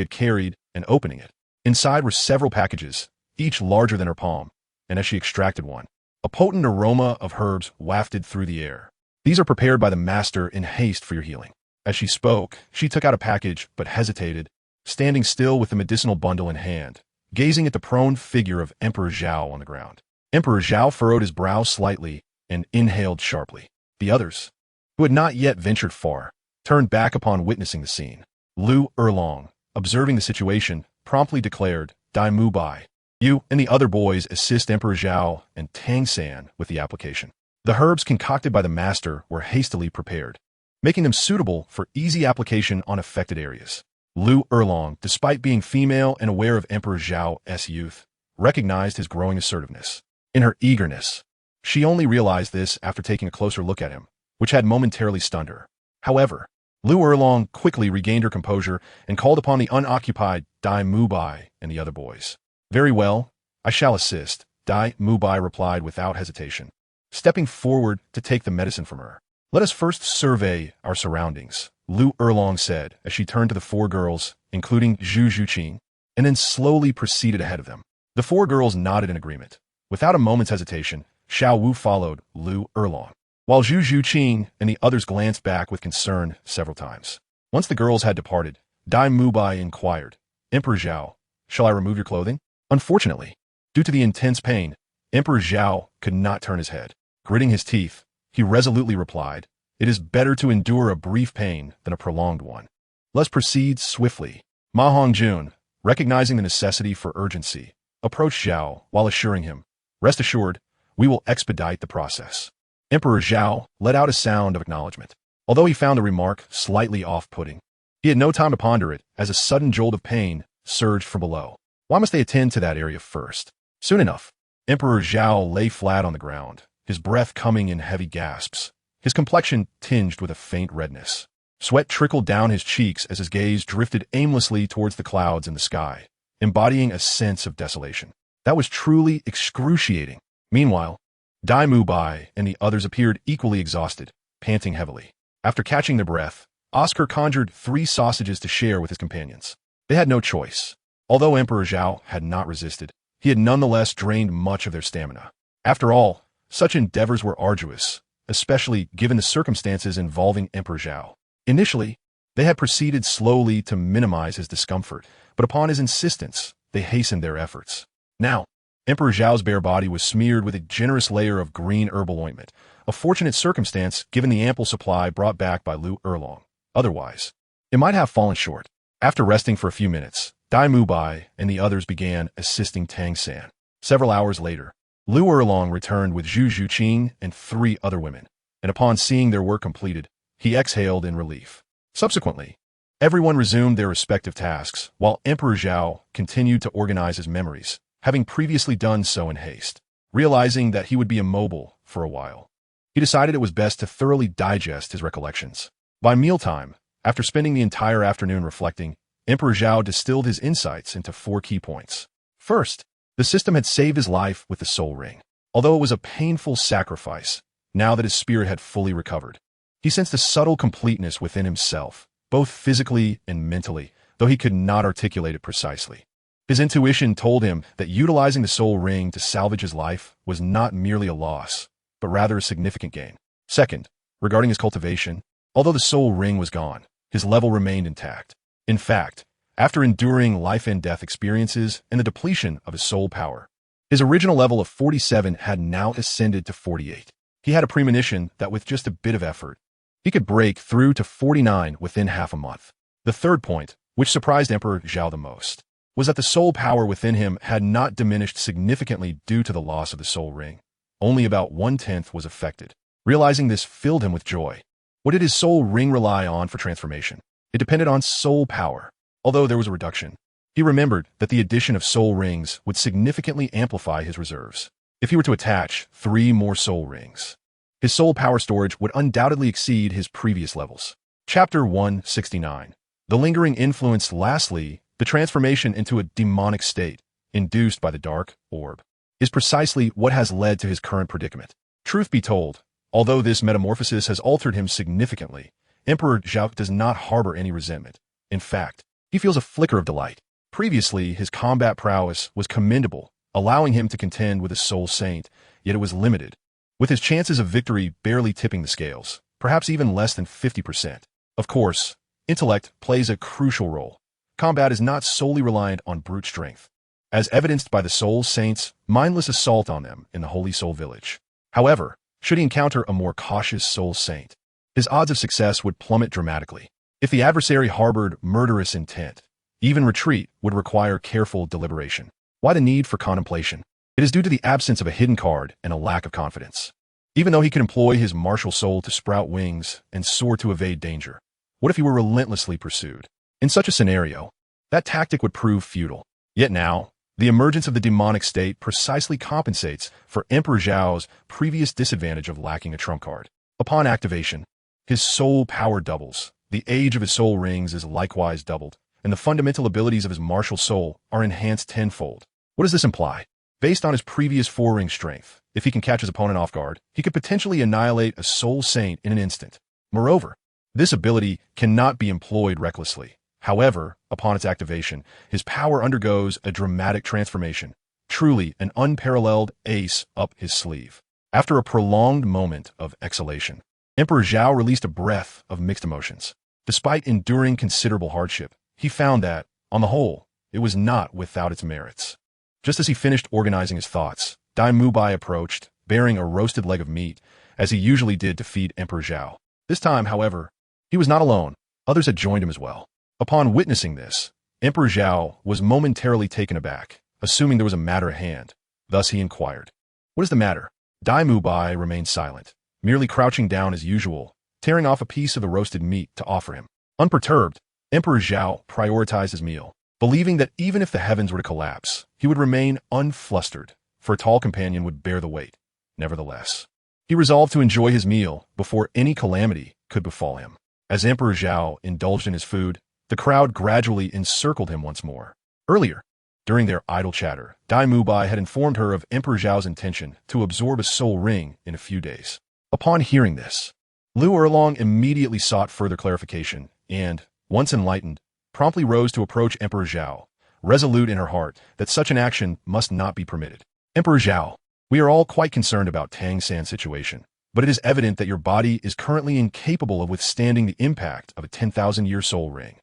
had carried and opening it. Inside were several packages, each larger than her palm, and as she extracted one, a potent aroma of herbs wafted through the air. "These are prepared by the master in haste for your healing." As she spoke, she took out a package but hesitated, standing still with the medicinal bundle in hand, gazing at the prone figure of Emperor Zhao on the ground. Emperor Zhao furrowed his brow slightly and inhaled sharply. The others, who had not yet ventured far, turned back upon witnessing the scene. Lu Erlong, observing the situation, promptly declared, "Dai Mubai, You and the other boys assist Emperor Zhao and Tang San with the application. The herbs concocted by the master were hastily prepared, making them suitable for easy application on affected areas. Lu Erlong, despite being female and aware of Emperor Zhao's youth, recognized his growing assertiveness. In her eagerness, she only realized this after taking a closer look at him, which had momentarily stunned her. However, Lu Erlong quickly regained her composure and called upon the unoccupied Dai Mubai and the other boys. Very well, I shall assist, Dai Mubai replied without hesitation, stepping forward to take the medicine from her. Let us first survey our surroundings, Lu Erlong said as she turned to the four girls, including Zhu Zhuqing, and then slowly proceeded ahead of them. The four girls nodded in agreement. Without a moment's hesitation, Xiao Wu followed Lu Erlong, while Zhu Zhuqing and the others glanced back with concern several times. Once the girls had departed, Dai Mubai inquired, Emperor Zhao, shall I remove your clothing? Unfortunately, due to the intense pain, Emperor Zhao could not turn his head. Gritting his teeth, he resolutely replied, it is better to endure a brief pain than a prolonged one. Let's proceed swiftly. Ma Hongjun, recognizing the necessity for urgency, approached Zhao while assuring him, rest assured, we will expedite the process. Emperor Zhao let out a sound of acknowledgement, although he found the remark slightly off-putting. He had no time to ponder it as a sudden jolt of pain surged from below. Why must they attend to that area first? Soon enough, Emperor Zhao lay flat on the ground, his breath coming in heavy gasps, his complexion tinged with a faint redness. Sweat trickled down his cheeks as his gaze drifted aimlessly towards the clouds in the sky, embodying a sense of desolation. That was truly excruciating. Meanwhile, Dai Mubai and the others appeared equally exhausted, panting heavily. After catching their breath, Oscar conjured 3 sausages to share with his companions. They had no choice. Although Emperor Zhao had not resisted, he had nonetheless drained much of their stamina. After all, such endeavors were arduous, especially given the circumstances involving Emperor Zhao. Initially, they had proceeded slowly to minimize his discomfort, but upon his insistence, they hastened their efforts. Now, Emperor Zhao's bare body was smeared with a generous layer of green herbal ointment, a fortunate circumstance given the ample supply brought back by Lu Erlong. Otherwise, it might have fallen short. After resting for a few minutes, Dai Mubai and the others began assisting Tang San. Several hours later, Lu Erlong returned with Zhu Zhuqing and 3 other women, and upon seeing their work completed, he exhaled in relief. Subsequently, everyone resumed their respective tasks, while Emperor Zhao continued to organize his memories, having previously done so in haste. Realizing that he would be immobile for a while, he decided it was best to thoroughly digest his recollections. By mealtime, after spending the entire afternoon reflecting, Emperor Zhao distilled his insights into 4 key points. First, the system had saved his life with the soul ring. Although it was a painful sacrifice, now that his spirit had fully recovered, he sensed a subtle completeness within himself, both physically and mentally, though he could not articulate it precisely. His intuition told him that utilizing the soul ring to salvage his life was not merely a loss, but rather a significant gain. Second, regarding his cultivation, although the soul ring was gone, his level remained intact. In fact, after enduring life-and-death experiences and the depletion of his soul power, his original level of 47 had now ascended to 48. He had a premonition that with just a bit of effort, he could break through to 49 within half a month. The third point, which surprised Emperor Zhao the most, was that the soul power within him had not diminished significantly due to the loss of the soul ring. Only about 1/10 was affected. Realizing this filled him with joy. What did his soul ring rely on for transformation? It depended on soul power. Although there was a reduction, he remembered that the addition of soul rings would significantly amplify his reserves. If he were to attach 3 more soul rings, his soul power storage would undoubtedly exceed his previous levels. Chapter 169. The lingering influence. Lastly, the transformation into a demonic state, induced by the dark orb, is precisely what has led to his current predicament. Truth be told, although this metamorphosis has altered him significantly, Emperor Zhao does not harbor any resentment. In fact, he feels a flicker of delight. Previously, his combat prowess was commendable, allowing him to contend with a soul saint, yet it was limited, with his chances of victory barely tipping the scales, perhaps even less than 50%. Of course, intellect plays a crucial role. Combat is not solely reliant on brute strength, as evidenced by the soul saint's mindless assault on them in the Holy Soul Village. However, should he encounter a more cautious soul saint, his odds of success would plummet dramatically. If the adversary harbored murderous intent, even retreat would require careful deliberation. Why the need for contemplation? It is due to the absence of a hidden card and a lack of confidence. Even though he could employ his martial soul to sprout wings and soar to evade danger, what if he were relentlessly pursued? In such a scenario, that tactic would prove futile. Yet now, the emergence of the demonic state precisely compensates for Emperor Zhao's previous disadvantage of lacking a trump card. Upon activation, his soul power doubles, the age of his soul rings is likewise doubled, and the fundamental abilities of his martial soul are enhanced tenfold. What does this imply? Based on his previous four-ring strength, if he can catch his opponent off guard, he could potentially annihilate a soul saint in an instant. Moreover, this ability cannot be employed recklessly. However, upon its activation, his power undergoes a dramatic transformation, truly an unparalleled ace up his sleeve. After a prolonged moment of exhalation, Emperor Zhao released a breath of mixed emotions. Despite enduring considerable hardship, he found that, on the whole, it was not without its merits. Just as he finished organizing his thoughts, Dai Mubai approached, bearing a roasted leg of meat, as he usually did to feed Emperor Zhao. This time, however, he was not alone. Others had joined him as well. Upon witnessing this, Emperor Zhao was momentarily taken aback, assuming there was a matter at hand. Thus he inquired, "What is the matter?" Dai Mubai remained silent, merely crouching down as usual, tearing off a piece of the roasted meat to offer him. Unperturbed, Emperor Zhao prioritized his meal, believing that even if the heavens were to collapse, he would remain unflustered, for a tall companion would bear the weight. Nevertheless, he resolved to enjoy his meal before any calamity could befall him. As Emperor Zhao indulged in his food, the crowd gradually encircled him once more. Earlier, during their idle chatter, Dai Mubai had informed her of Emperor Zhao's intention to absorb a soul ring in a few days. Upon hearing this, Lu Erlong immediately sought further clarification and, once enlightened, promptly rose to approach Emperor Zhao, resolute in her heart that such an action must not be permitted. "Emperor Zhao, we are all quite concerned about Tang San's situation, but it is evident that your body is currently incapable of withstanding the impact of a 10,000-year soul ring."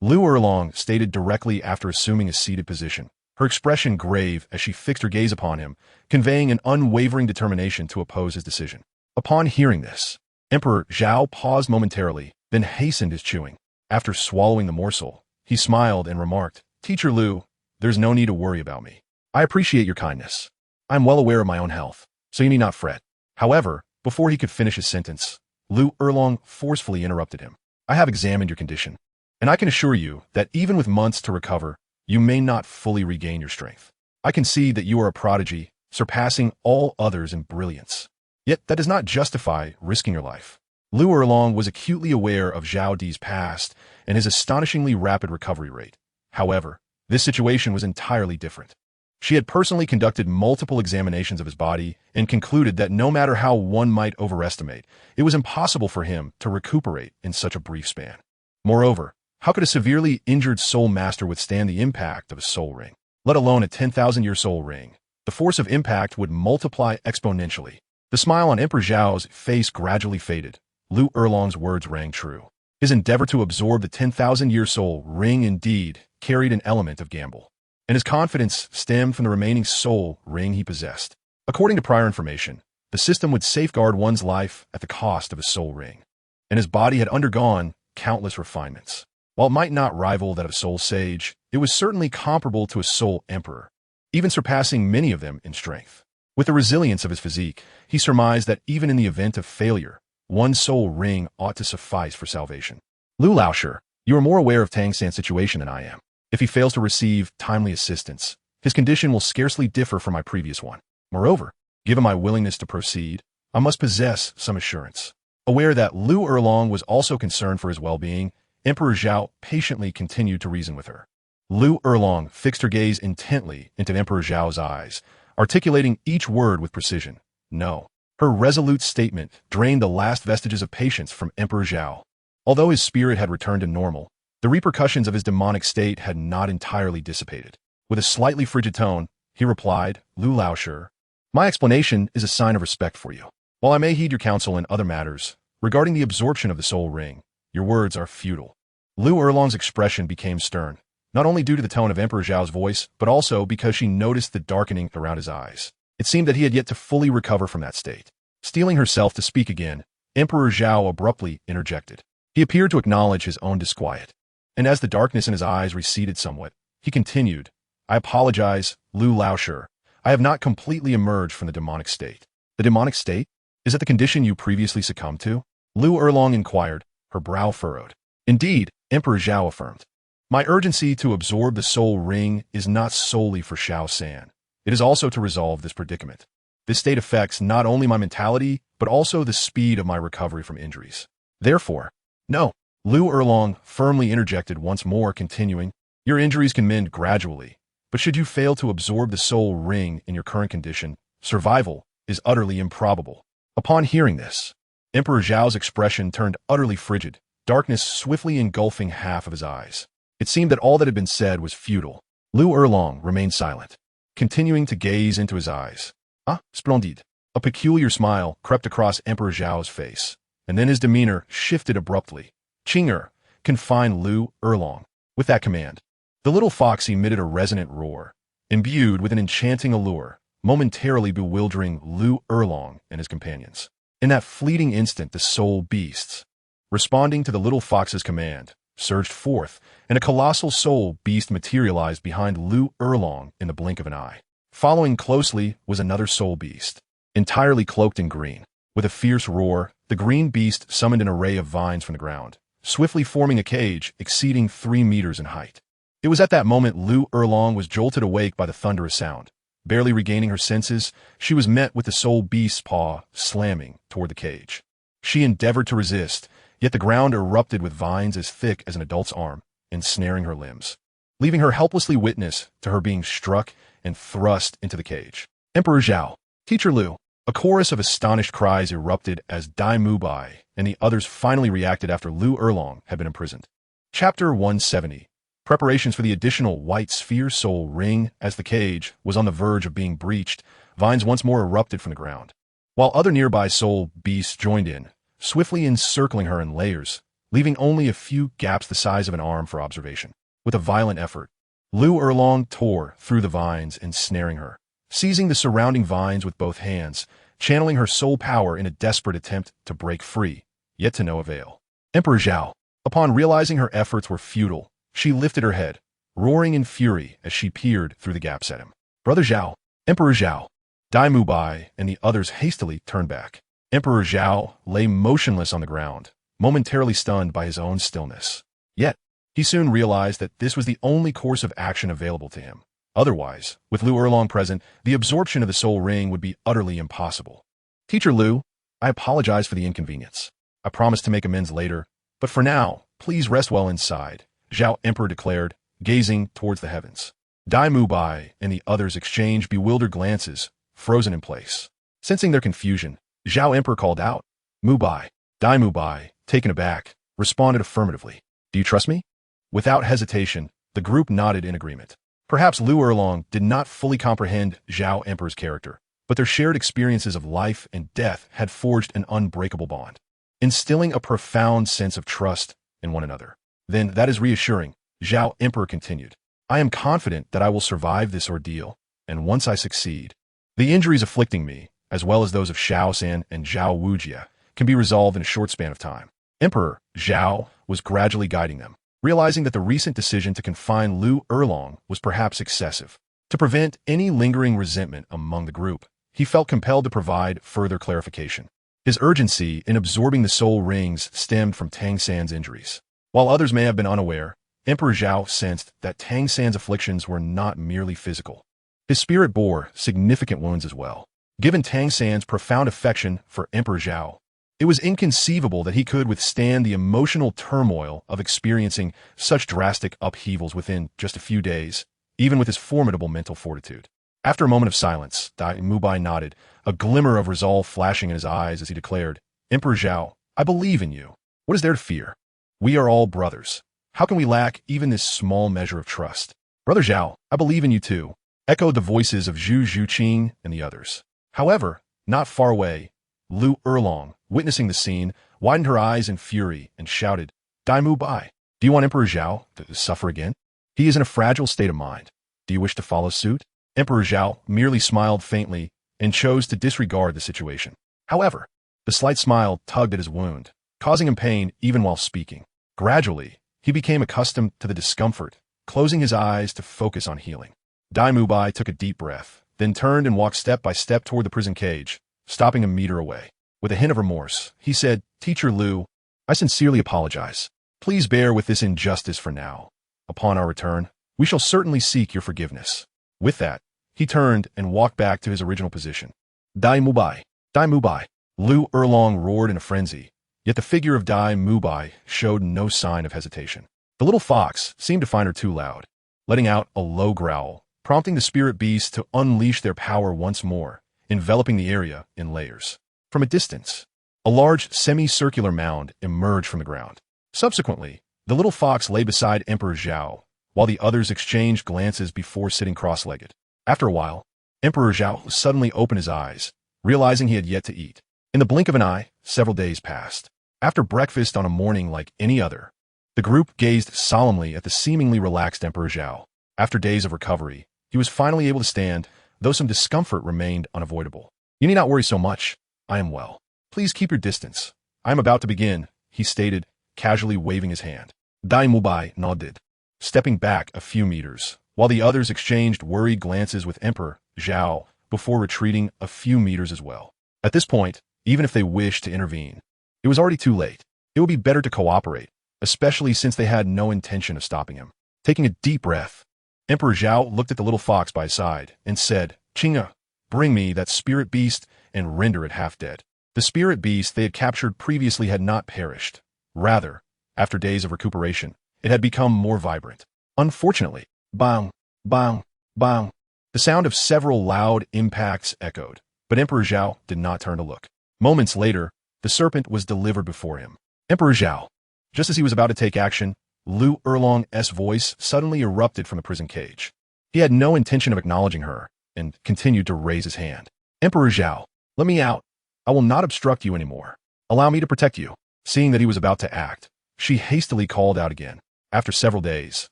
Lu Erlong stated directly after assuming a seated position, her expression grave as she fixed her gaze upon him, conveying an unwavering determination to oppose his decision. Upon hearing this, Emperor Zhao paused momentarily, then hastened his chewing. After swallowing the morsel, he smiled and remarked, "Teacher Lu, there's no need to worry about me. I appreciate your kindness. I am well aware of my own health, so you need not fret." However, before he could finish his sentence, Lu Erlong forcefully interrupted him. "I have examined your condition, and I can assure you that even with months to recover, you may not fully regain your strength. I can see that you are a prodigy, surpassing all others in brilliance. Yet that does not justify risking your life." Lu Erlong was acutely aware of Zhao Di's past and his astonishingly rapid recovery rate. However, this situation was entirely different. She had personally conducted multiple examinations of his body and concluded that no matter how one might overestimate, it was impossible for him to recuperate in such a brief span. Moreover, how could a severely injured soul master withstand the impact of a soul ring? Let alone a 10,000-year soul ring. The force of impact would multiply exponentially. The smile on Emperor Zhao's face gradually faded. Lu Erlong's words rang true. His endeavor to absorb the 10,000-year soul ring indeed carried an element of gamble, and his confidence stemmed from the remaining soul ring he possessed. According to prior information, the system would safeguard one's life at the cost of a soul ring, and his body had undergone countless refinements. While it might not rival that of a soul sage, it was certainly comparable to a soul emperor, even surpassing many of them in strength. With the resilience of his physique, he surmised that even in the event of failure, one soul ring ought to suffice for salvation. "Lu Laoshi, you are more aware of Tang San's situation than I am. If he fails to receive timely assistance, his condition will scarcely differ from my previous one. Moreover, given my willingness to proceed, I must possess some assurance." Aware that Lu Erlong was also concerned for his well-being, Emperor Zhao patiently continued to reason with her. Lu Erlong fixed her gaze intently into Emperor Zhao's eyes, articulating each word with precision. No. Her resolute statement drained the last vestiges of patience from Emperor Zhao. Although his spirit had returned to normal, the repercussions of his demonic state had not entirely dissipated. With a slightly frigid tone, he replied, "Lu Laoshi, my explanation is a sign of respect for you. While I may heed your counsel in other matters, regarding the absorption of the soul ring, your words are futile." Lu Erlong's expression became stern, not only due to the tone of Emperor Zhao's voice, but also because she noticed the darkening around his eyes. It seemed that he had yet to fully recover from that state. Steeling herself to speak again, Emperor Zhao abruptly interjected. He appeared to acknowledge his own disquiet, and as the darkness in his eyes receded somewhat, he continued, "I apologize Lu Laoshi, I have not completely emerged from the demonic state. The demonic state? Is that the condition you previously succumbed to? Lu Erlong inquired, her brow furrowed. Indeed, Emperor Zhao affirmed. My urgency to absorb the soul ring is not solely for Xiao San. It is also to resolve this predicament. This state affects not only my mentality, but also the speed of my recovery from injuries. Therefore, no. Lu Erlong firmly interjected once more, continuing, your injuries can mend gradually, but should you fail to absorb the soul ring in your current condition, survival is utterly improbable. Upon hearing this, Emperor Zhao's expression turned utterly frigid, darkness swiftly engulfing half of his eyes. It seemed that all that had been said was futile. Lu Erlong remained silent, continuing to gaze into his eyes. Ah, splendide. A peculiar smile crept across Emperor Zhao's face, and then his demeanor shifted abruptly. Qing'er, confine Lu Erlong. With that command, the little fox emitted a resonant roar, imbued with an enchanting allure, momentarily bewildering Lu Erlong and his companions. In that fleeting instant, the soul beasts, responding to the little fox's command, surged forth, and a colossal soul beast materialized behind Lu Erlong in the blink of an eye. Following closely was another soul beast, entirely cloaked in green. With a fierce roar, the green beast summoned an array of vines from the ground, swiftly forming a cage exceeding 3 meters in height. It was at that moment Lu Erlong was jolted awake by the thunderous sound. Barely regaining her senses, she was met with the soul beast's paw slamming toward the cage. She endeavored to resist, yet the ground erupted with vines as thick as an adult's arm, ensnaring her limbs, leaving her helplessly witness to her being struck and thrust into the cage. Emperor Zhao, Teacher Lu. A chorus of astonished cries erupted as Dai Mubai and the others finally reacted after Lu Erlong had been imprisoned. Chapter 170. Preparations for the additional white sphere soul ring. As the cage was on the verge of being breached, vines once more erupted from the ground, while other nearby soul beasts joined in, swiftly encircling her in layers, leaving only a few gaps the size of an arm for observation. With a violent effort, Lu Erlong tore through the vines, ensnaring her, seizing the surrounding vines with both hands, channeling her soul power in a desperate attempt to break free, yet to no avail. Emperor Zhao, upon realizing her efforts were futile, she lifted her head, roaring in fury as she peered through the gaps at him. Brother Zhao, Emperor Zhao. Dai Mubai and the others hastily turned back. Emperor Zhao lay motionless on the ground, momentarily stunned by his own stillness. Yet, he soon realized that this was the only course of action available to him. Otherwise, with Lu Erlong present, the absorption of the soul ring would be utterly impossible. Teacher Lu, I apologize for the inconvenience. I promise to make amends later, but for now, please rest well inside, Zhao Emperor declared, gazing towards the heavens. Dai Mubai and the others exchanged bewildered glances, frozen in place. Sensing their confusion, Zhao Emperor called out. Mubai. Dai Mubai, taken aback, responded affirmatively. Do you trust me? Without hesitation, the group nodded in agreement. Perhaps Lu Erlong did not fully comprehend Zhao Emperor's character, but their shared experiences of life and death had forged an unbreakable bond, instilling a profound sense of trust in one another. Then that is reassuring, Zhao Emperor continued. I am confident that I will survive this ordeal, and once I succeed, the injuries afflicting me, as well as those of Xiao San and Zhao Wujia, can be resolved in a short span of time. Emperor Zhao was gradually guiding them, realizing that the recent decision to confine Lu Erlong was perhaps excessive. To prevent any lingering resentment among the group, he felt compelled to provide further clarification. His urgency in absorbing the soul rings stemmed from Tang San's injuries. While others may have been unaware, Emperor Zhao sensed that Tang San's afflictions were not merely physical. His spirit bore significant wounds as well. Given Tang San's profound affection for Emperor Zhao, it was inconceivable that he could withstand the emotional turmoil of experiencing such drastic upheavals within just a few days, even with his formidable mental fortitude. After a moment of silence, Dai Mubai nodded, a glimmer of resolve flashing in his eyes as he declared, Emperor Zhao, I believe in you. What is there to fear? We are all brothers. How can we lack even this small measure of trust? Brother Zhao, I believe in you too, echoed the voices of Zhu Zhuqing and the others. However, not far away, Lu Erlong, witnessing the scene, widened her eyes in fury and shouted, Dai Mubai, do you want Emperor Zhao to suffer again? He is in a fragile state of mind. Do you wish to follow suit? Emperor Zhao merely smiled faintly and chose to disregard the situation. However, the slight smile tugged at his wound, causing him pain even while speaking. Gradually, he became accustomed to the discomfort, closing his eyes to focus on healing. Dai Mubai took a deep breath, then turned and walked step by step toward the prison cage, stopping a meter away. With a hint of remorse, he said, "Teacher Liu, I sincerely apologize. Please bear with this injustice for now. Upon our return, we shall certainly seek your forgiveness." With that, he turned and walked back to his original position. Dai Mubai! Dai Mubai! Liu Erlong roared in a frenzy, yet the figure of Dai Mubai showed no sign of hesitation. The little fox seemed to find her too loud, letting out a low growl, prompting the spirit beasts to unleash their power once more, enveloping the area in layers. From a distance, a large semicircular mound emerged from the ground. Subsequently, the little fox lay beside Emperor Zhao, while the others exchanged glances before sitting cross-legged. After a while, Emperor Zhao suddenly opened his eyes, realizing he had yet to eat. In the blink of an eye, several days passed. After breakfast on a morning like any other, the group gazed solemnly at the seemingly relaxed Emperor Zhao. After days of recovery, he was finally able to stand, though some discomfort remained unavoidable. "You need not worry so much. I am well. Please keep your distance. I am about to begin," he stated, casually waving his hand. Dai Mubai nodded, stepping back a few meters, while the others exchanged worried glances with Emperor Zhao before retreating a few meters as well. At this point, even if they wished to intervene, it was already too late. It would be better to cooperate, especially since they had no intention of stopping him. Taking a deep breath, Emperor Zhao looked at the little fox by his side and said, "Chinga, bring me that spirit beast and render it half dead." The spirit beast they had captured previously had not perished. Rather, after days of recuperation, it had become more vibrant. Unfortunately, bang, bang, bang, the sound of several loud impacts echoed, but Emperor Zhao did not turn to look. Moments later, the serpent was delivered before him. Emperor Zhao. Just as he was about to take action, Liu Erlong's voice suddenly erupted from the prison cage. He had no intention of acknowledging her, and continued to raise his hand. "Emperor Zhao, let me out. I will not obstruct you anymore. Allow me to protect you." Seeing that he was about to act, she hastily called out again. After several days,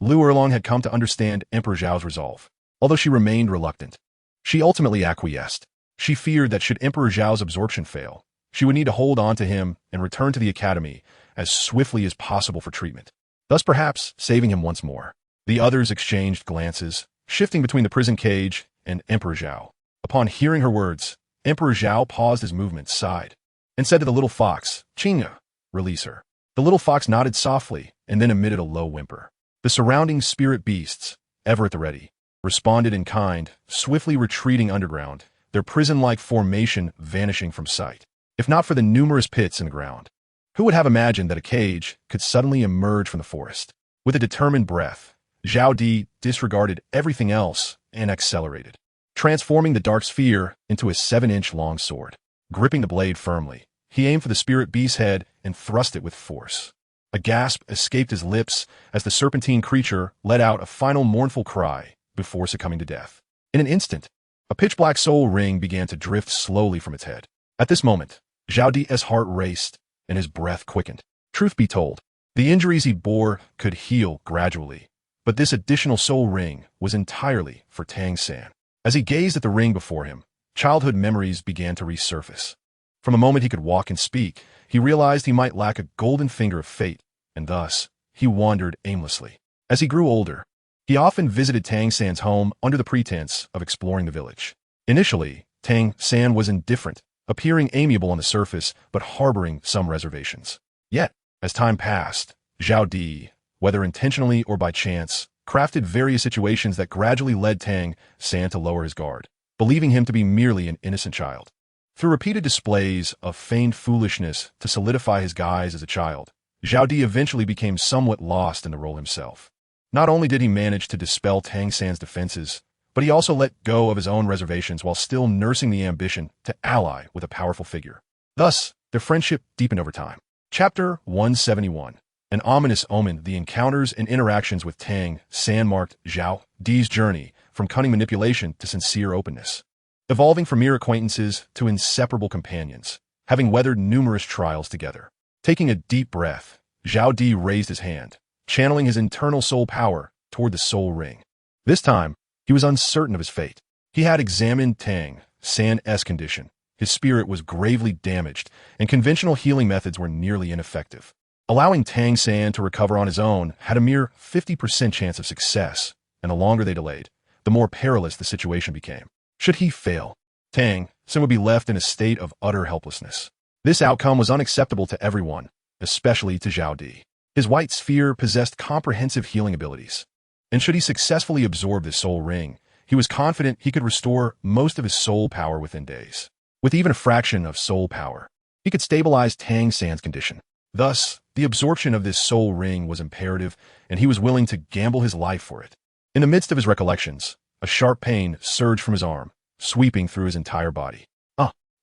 Liu Erlong had come to understand Emperor Zhao's resolve. Although she remained reluctant, she ultimately acquiesced. She feared that should Emperor Zhao's absorption fail, she would need to hold on to him and return to the academy as swiftly as possible for treatment, thus perhaps saving him once more. The others exchanged glances, shifting between the prison cage and Emperor Zhao. Upon hearing her words, Emperor Zhao paused his movements, sighed, and said to the little fox, "Chinga, release her." The little fox nodded softly and then emitted a low whimper. The surrounding spirit beasts, ever at the ready, responded in kind, swiftly retreating underground, their prison-like formation vanishing from sight. If not for the numerous pits in the ground, who would have imagined that a cage could suddenly emerge from the forest? With a determined breath, Zhao Di disregarded everything else and accelerated, transforming the dark sphere into a 7-inch long sword. Gripping the blade firmly, he aimed for the spirit beast's head and thrust it with force. A gasp escaped his lips as the serpentine creature let out a final mournful cry before succumbing to death. In an instant, a pitch-black soul ring began to drift slowly from its head. At this moment, Zhao Di's heart raced and his breath quickened. Truth be told, the injuries he bore could heal gradually, but this additional soul ring was entirely for Tang San. As he gazed at the ring before him, childhood memories began to resurface. From the moment he could walk and speak, he realized he might lack a golden finger of fate, and thus, he wandered aimlessly. As he grew older, he often visited Tang San's home under the pretense of exploring the village. Initially, Tang San was indifferent, appearing amiable on the surface, but harboring some reservations. Yet, as time passed, Zhao Di, whether intentionally or by chance, crafted various situations that gradually led Tang San to lower his guard, believing him to be merely an innocent child. Through repeated displays of feigned foolishness to solidify his guise as a child, Zhao Di eventually became somewhat lost in the role himself. Not only did he manage to dispel Tang San's defenses, but he also let go of his own reservations while still nursing the ambition to ally with a powerful figure. Thus, their friendship deepened over time. Chapter 171. An ominous omen. The encounters and interactions with Tang San marked Zhao Di's journey from cunning manipulation to sincere openness, evolving from mere acquaintances to inseparable companions, having weathered numerous trials together. Taking a deep breath, Zhao Di raised his hand, channeling his internal soul power toward the soul ring. This time, he was uncertain of his fate. He had examined Tang San's condition. His spirit was gravely damaged, and conventional healing methods were nearly ineffective. Allowing Tang San to recover on his own had a mere 50% chance of success, and the longer they delayed, the more perilous the situation became. Should he fail, Tang Xin would be left in a state of utter helplessness. This outcome was unacceptable to everyone, especially to Zhao Di. His white sphere possessed comprehensive healing abilities, and should he successfully absorb this soul ring, he was confident he could restore most of his soul power within days. With even a fraction of soul power, he could stabilize Tang San's condition. Thus, the absorption of this soul ring was imperative, and he was willing to gamble his life for it. In the midst of his recollections, a sharp pain surged from his arm, sweeping through his entire body.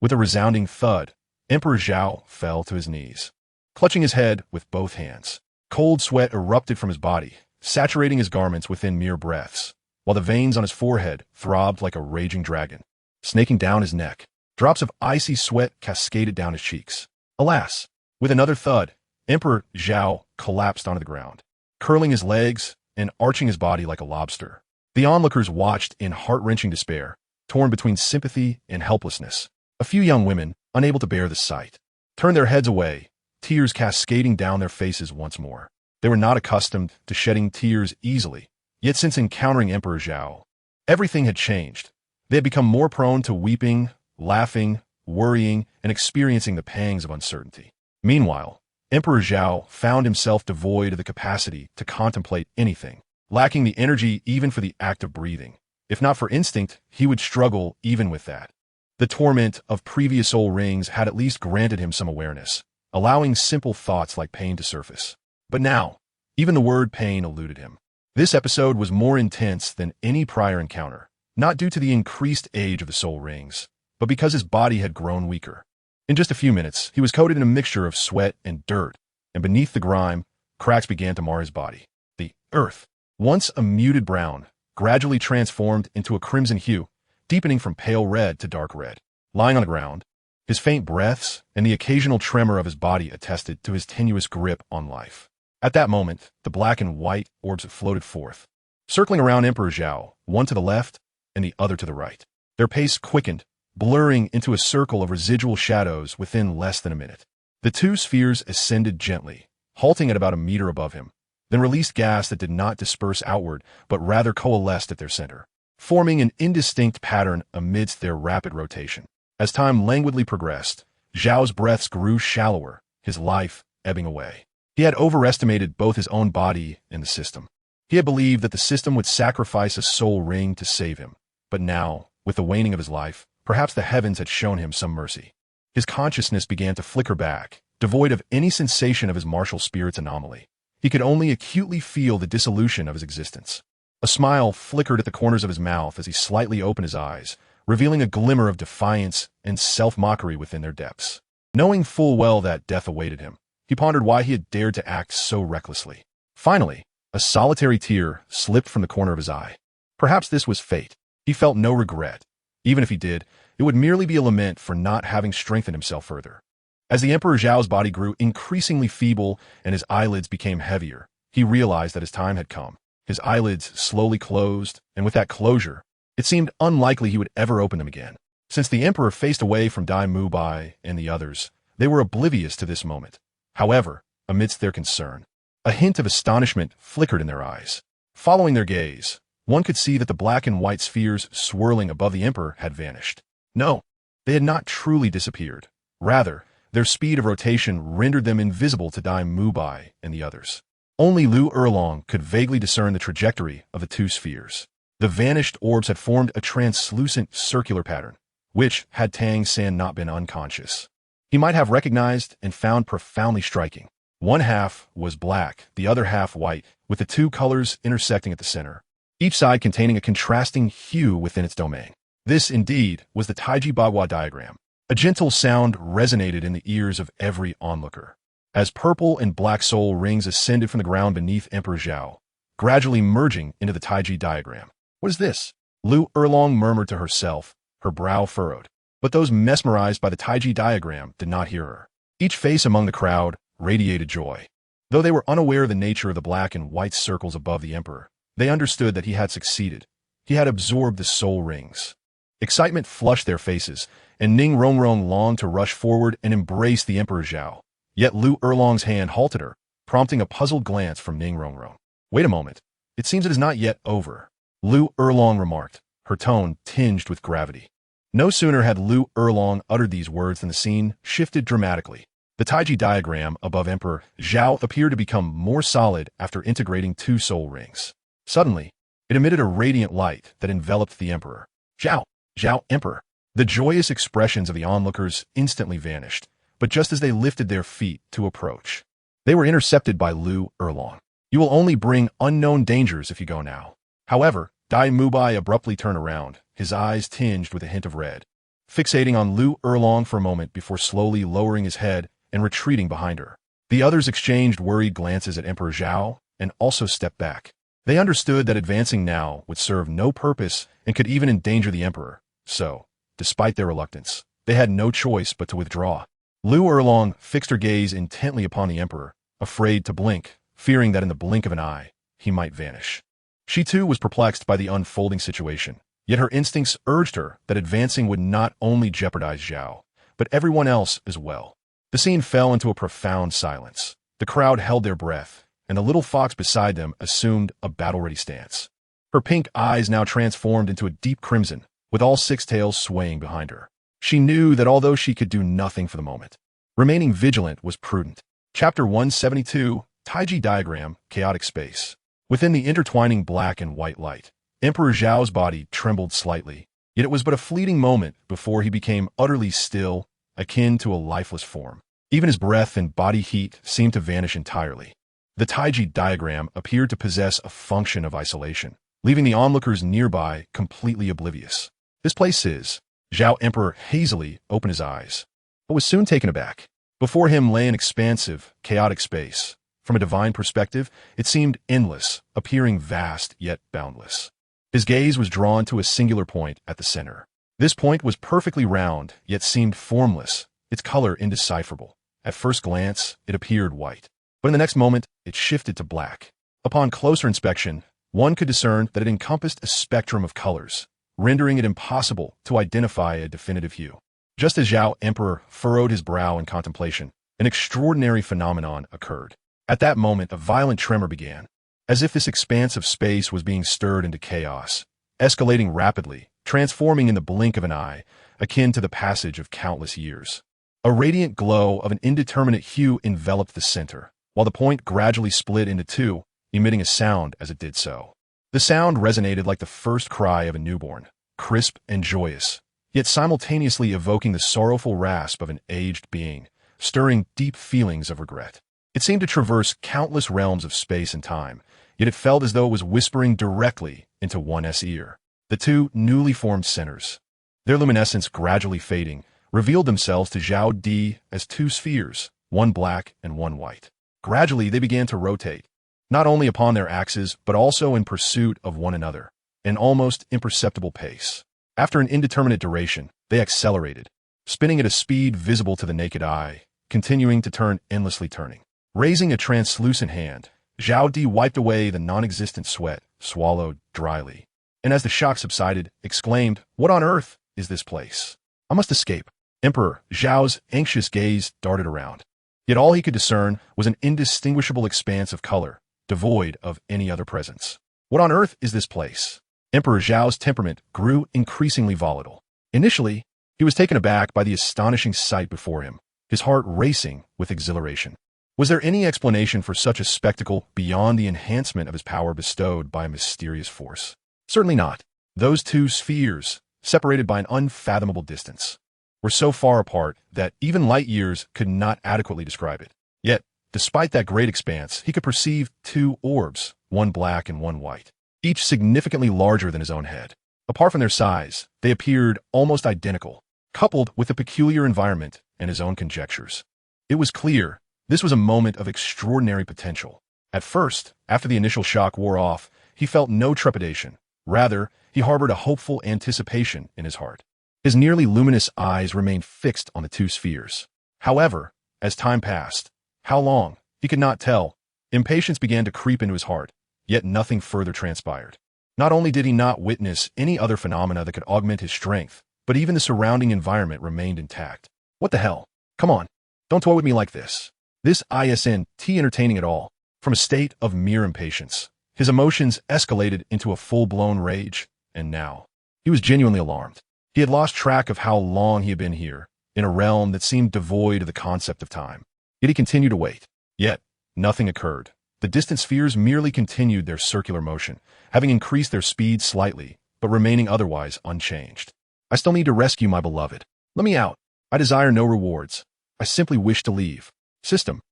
With a resounding thud, Emperor Zhao fell to his knees, clutching his head with both hands. Cold sweat erupted from his body, saturating his garments within mere breaths, while the veins on his forehead throbbed like a raging dragon, snaking down his neck. Drops of icy sweat cascaded down his cheeks. Alas! With another thud, Emperor Zhao collapsed onto the ground, curling his legs and arching his body like a lobster. The onlookers watched in heart-wrenching despair, torn between sympathy and helplessness. A few young women, unable to bear the sight, turned their heads away, tears cascading down their faces once more. They were not accustomed to shedding tears easily, yet since encountering Emperor Zhao, everything had changed. They had become more prone to weeping, laughing, worrying, and experiencing the pangs of uncertainty. Meanwhile, Emperor Zhao found himself devoid of the capacity to contemplate anything, lacking the energy even for the act of breathing. If not for instinct, he would struggle even with that. The torment of previous soul rings had at least granted him some awareness, allowing simple thoughts like pain to surface. But now, even the word pain eluded him. This episode was more intense than any prior encounter, not due to the increased age of the soul rings, but because his body had grown weaker. In just a few minutes, he was coated in a mixture of sweat and dirt, and beneath the grime, cracks began to mar his body. The earth, once a muted brown, gradually transformed into a crimson hue, deepening from pale red to dark red. Lying on the ground, his faint breaths and the occasional tremor of his body attested to his tenuous grip on life. At that moment, the black and white orbs floated forth, circling around Emperor Zhao, one to the left and the other to the right. Their pace quickened, blurring into a circle of residual shadows within less than a minute. The two spheres ascended gently, halting at about a meter above him, then released gas that did not disperse outward but rather coalesced at their center, forming an indistinct pattern amidst their rapid rotation. As time languidly progressed, Zhao's breaths grew shallower, his life ebbing away. He had overestimated both his own body and the system. He had believed that the system would sacrifice a soul ring to save him, but now, with the waning of his life, perhaps the heavens had shown him some mercy. His consciousness began to flicker back, devoid of any sensation of his martial spirit's anomaly. He could only acutely feel the dissolution of his existence. A smile flickered at the corners of his mouth as he slightly opened his eyes, revealing a glimmer of defiance and self-mockery within their depths. Knowing full well that death awaited him, he pondered why he had dared to act so recklessly. Finally, a solitary tear slipped from the corner of his eye. Perhaps this was fate. He felt no regret. Even if he did, it would merely be a lament for not having strengthened himself further. As the Emperor Zhao's body grew increasingly feeble and his eyelids became heavier, he realized that his time had come. His eyelids slowly closed, and with that closure, it seemed unlikely he would ever open them again. Since the Emperor faced away from Dai Mubai and the others, they were oblivious to this moment. However, amidst their concern, a hint of astonishment flickered in their eyes. Following their gaze, one could see that the black and white spheres swirling above the Emperor had vanished. No, they had not truly disappeared. Rather, their speed of rotation rendered them invisible to Dai Mubai and the others. Only Lu Erlong could vaguely discern the trajectory of the two spheres. The vanished orbs had formed a translucent circular pattern, which, had Tang San not been unconscious, he might have recognized and found profoundly striking. One half was black, the other half white, with the two colors intersecting at the center, each side containing a contrasting hue within its domain. This, indeed, was the Taiji Bagua diagram. A gentle sound resonated in the ears of every onlooker, as purple and black soul rings ascended from the ground beneath Emperor Zhao, gradually merging into the Taiji diagram. What is this? Lu Erlong murmured to herself, her brow furrowed. But those mesmerized by the Taiji diagram did not hear her. Each face among the crowd radiated joy. Though they were unaware of the nature of the black and white circles above the Emperor, they understood that he had succeeded. He had absorbed the soul rings. Excitement flushed their faces, and Ning Rongrong longed to rush forward and embrace the Emperor Zhao. Yet Lu Erlong's hand halted her, prompting a puzzled glance from Ning Rongrong. Wait a moment. It seems it is not yet over. Lu Erlong remarked, her tone tinged with gravity. No sooner had Lu Erlong uttered these words than the scene shifted dramatically. The Taiji diagram above Emperor Zhao appeared to become more solid after integrating two soul rings. Suddenly, it emitted a radiant light that enveloped the Emperor. Zhao! Zhao, Emperor! The joyous expressions of the onlookers instantly vanished, but just as they lifted their feet to approach, they were intercepted by Lu Erlong. You will only bring unknown dangers if you go now. However, Dai Mubai abruptly turned around, his eyes tinged with a hint of red, fixating on Lu Erlong for a moment before slowly lowering his head and retreating behind her. The others exchanged worried glances at Emperor Zhao and also stepped back. They understood that advancing now would serve no purpose and could even endanger the Emperor, so, despite their reluctance, they had no choice but to withdraw. Lu Erlong fixed her gaze intently upon the Emperor, afraid to blink, fearing that in the blink of an eye, he might vanish. She too was perplexed by the unfolding situation, yet her instincts urged her that advancing would not only jeopardize Zhao, but everyone else as well. The scene fell into a profound silence. The crowd held their breath, and the little fox beside them assumed a battle-ready stance. Her pink eyes now transformed into a deep crimson, with all six tails swaying behind her. She knew that although she could do nothing for the moment, remaining vigilant was prudent. Chapter 172, Taiji Diagram, Chaotic Space. Within the intertwining black and white light, Emperor Zhao's body trembled slightly, yet it was but a fleeting moment before he became utterly still, akin to a lifeless form. Even his breath and body heat seemed to vanish entirely. The Taiji diagram appeared to possess a function of isolation, leaving the onlookers nearby completely oblivious. This place is. Zhao Emperor hazily opened his eyes, but was soon taken aback. Before him lay an expansive, chaotic space. From a divine perspective, it seemed endless, appearing vast yet boundless. His gaze was drawn to a singular point at the center. This point was perfectly round, yet seemed formless, its color indecipherable. At first glance, it appeared white, but in the next moment, it shifted to black. Upon closer inspection, one could discern that it encompassed a spectrum of colors, rendering it impossible to identify a definitive hue. Just as Zhao Emperor furrowed his brow in contemplation, an extraordinary phenomenon occurred. At that moment, a violent tremor began, as if this expanse of space was being stirred into chaos, escalating rapidly, transforming in the blink of an eye, akin to the passage of countless years. A radiant glow of an indeterminate hue enveloped the center, while the point gradually split into two, emitting a sound as it did so. The sound resonated like the first cry of a newborn, crisp and joyous, yet simultaneously evoking the sorrowful rasp of an aged being, stirring deep feelings of regret. It seemed to traverse countless realms of space and time, yet it felt as though it was whispering directly into one's ear. The two newly formed centers, their luminescence gradually fading, revealed themselves to Zhao Di as two spheres, one black and one white. Gradually, they began to rotate, not only upon their axes, but also in pursuit of one another, at an almost imperceptible pace. After an indeterminate duration, they accelerated, spinning at a speed visible to the naked eye, continuing to turn endlessly turning. Raising a translucent hand, Zhao Di wiped away the non-existent sweat, swallowed dryly, and as the shock subsided, exclaimed, "What on earth is this place? I must escape." Emperor Zhao's anxious gaze darted around, yet all he could discern was an indistinguishable expanse of color, devoid of any other presence. What on earth is this place? Emperor Zhao's temperament grew increasingly volatile. Initially, he was taken aback by the astonishing sight before him, his heart racing with exhilaration. Was there any explanation for such a spectacle beyond the enhancement of his power bestowed by a mysterious force? Certainly not. Those two spheres, separated by an unfathomable distance, were so far apart that even light years could not adequately describe it. Yet, despite that great expanse, he could perceive two orbs, one black and one white, each significantly larger than his own head. Apart from their size, they appeared almost identical, coupled with the peculiar environment and his own conjectures. It was clear this was a moment of extraordinary potential. At first, after the initial shock wore off, he felt no trepidation. Rather, he harbored a hopeful anticipation in his heart. His nearly luminous eyes remained fixed on the two spheres. However, as time passed, how long, he could not tell, impatience began to creep into his heart, yet nothing further transpired. Not only did he not witness any other phenomena that could augment his strength, but even the surrounding environment remained intact. What the hell? Come on, don't toy with me like this. This isn't entertaining at all. From a state of mere impatience, His emotions escalated into a full-blown rage, and now he was genuinely alarmed. He had lost track of how long he had been here, in a realm that seemed devoid of the concept of time. Yet he continued to wait. Yet, nothing occurred. The distant spheres merely continued their circular motion, having increased their speed slightly, but remaining otherwise unchanged. I still need to rescue my beloved. Let me out. I desire no rewards. I simply wish to leave. System.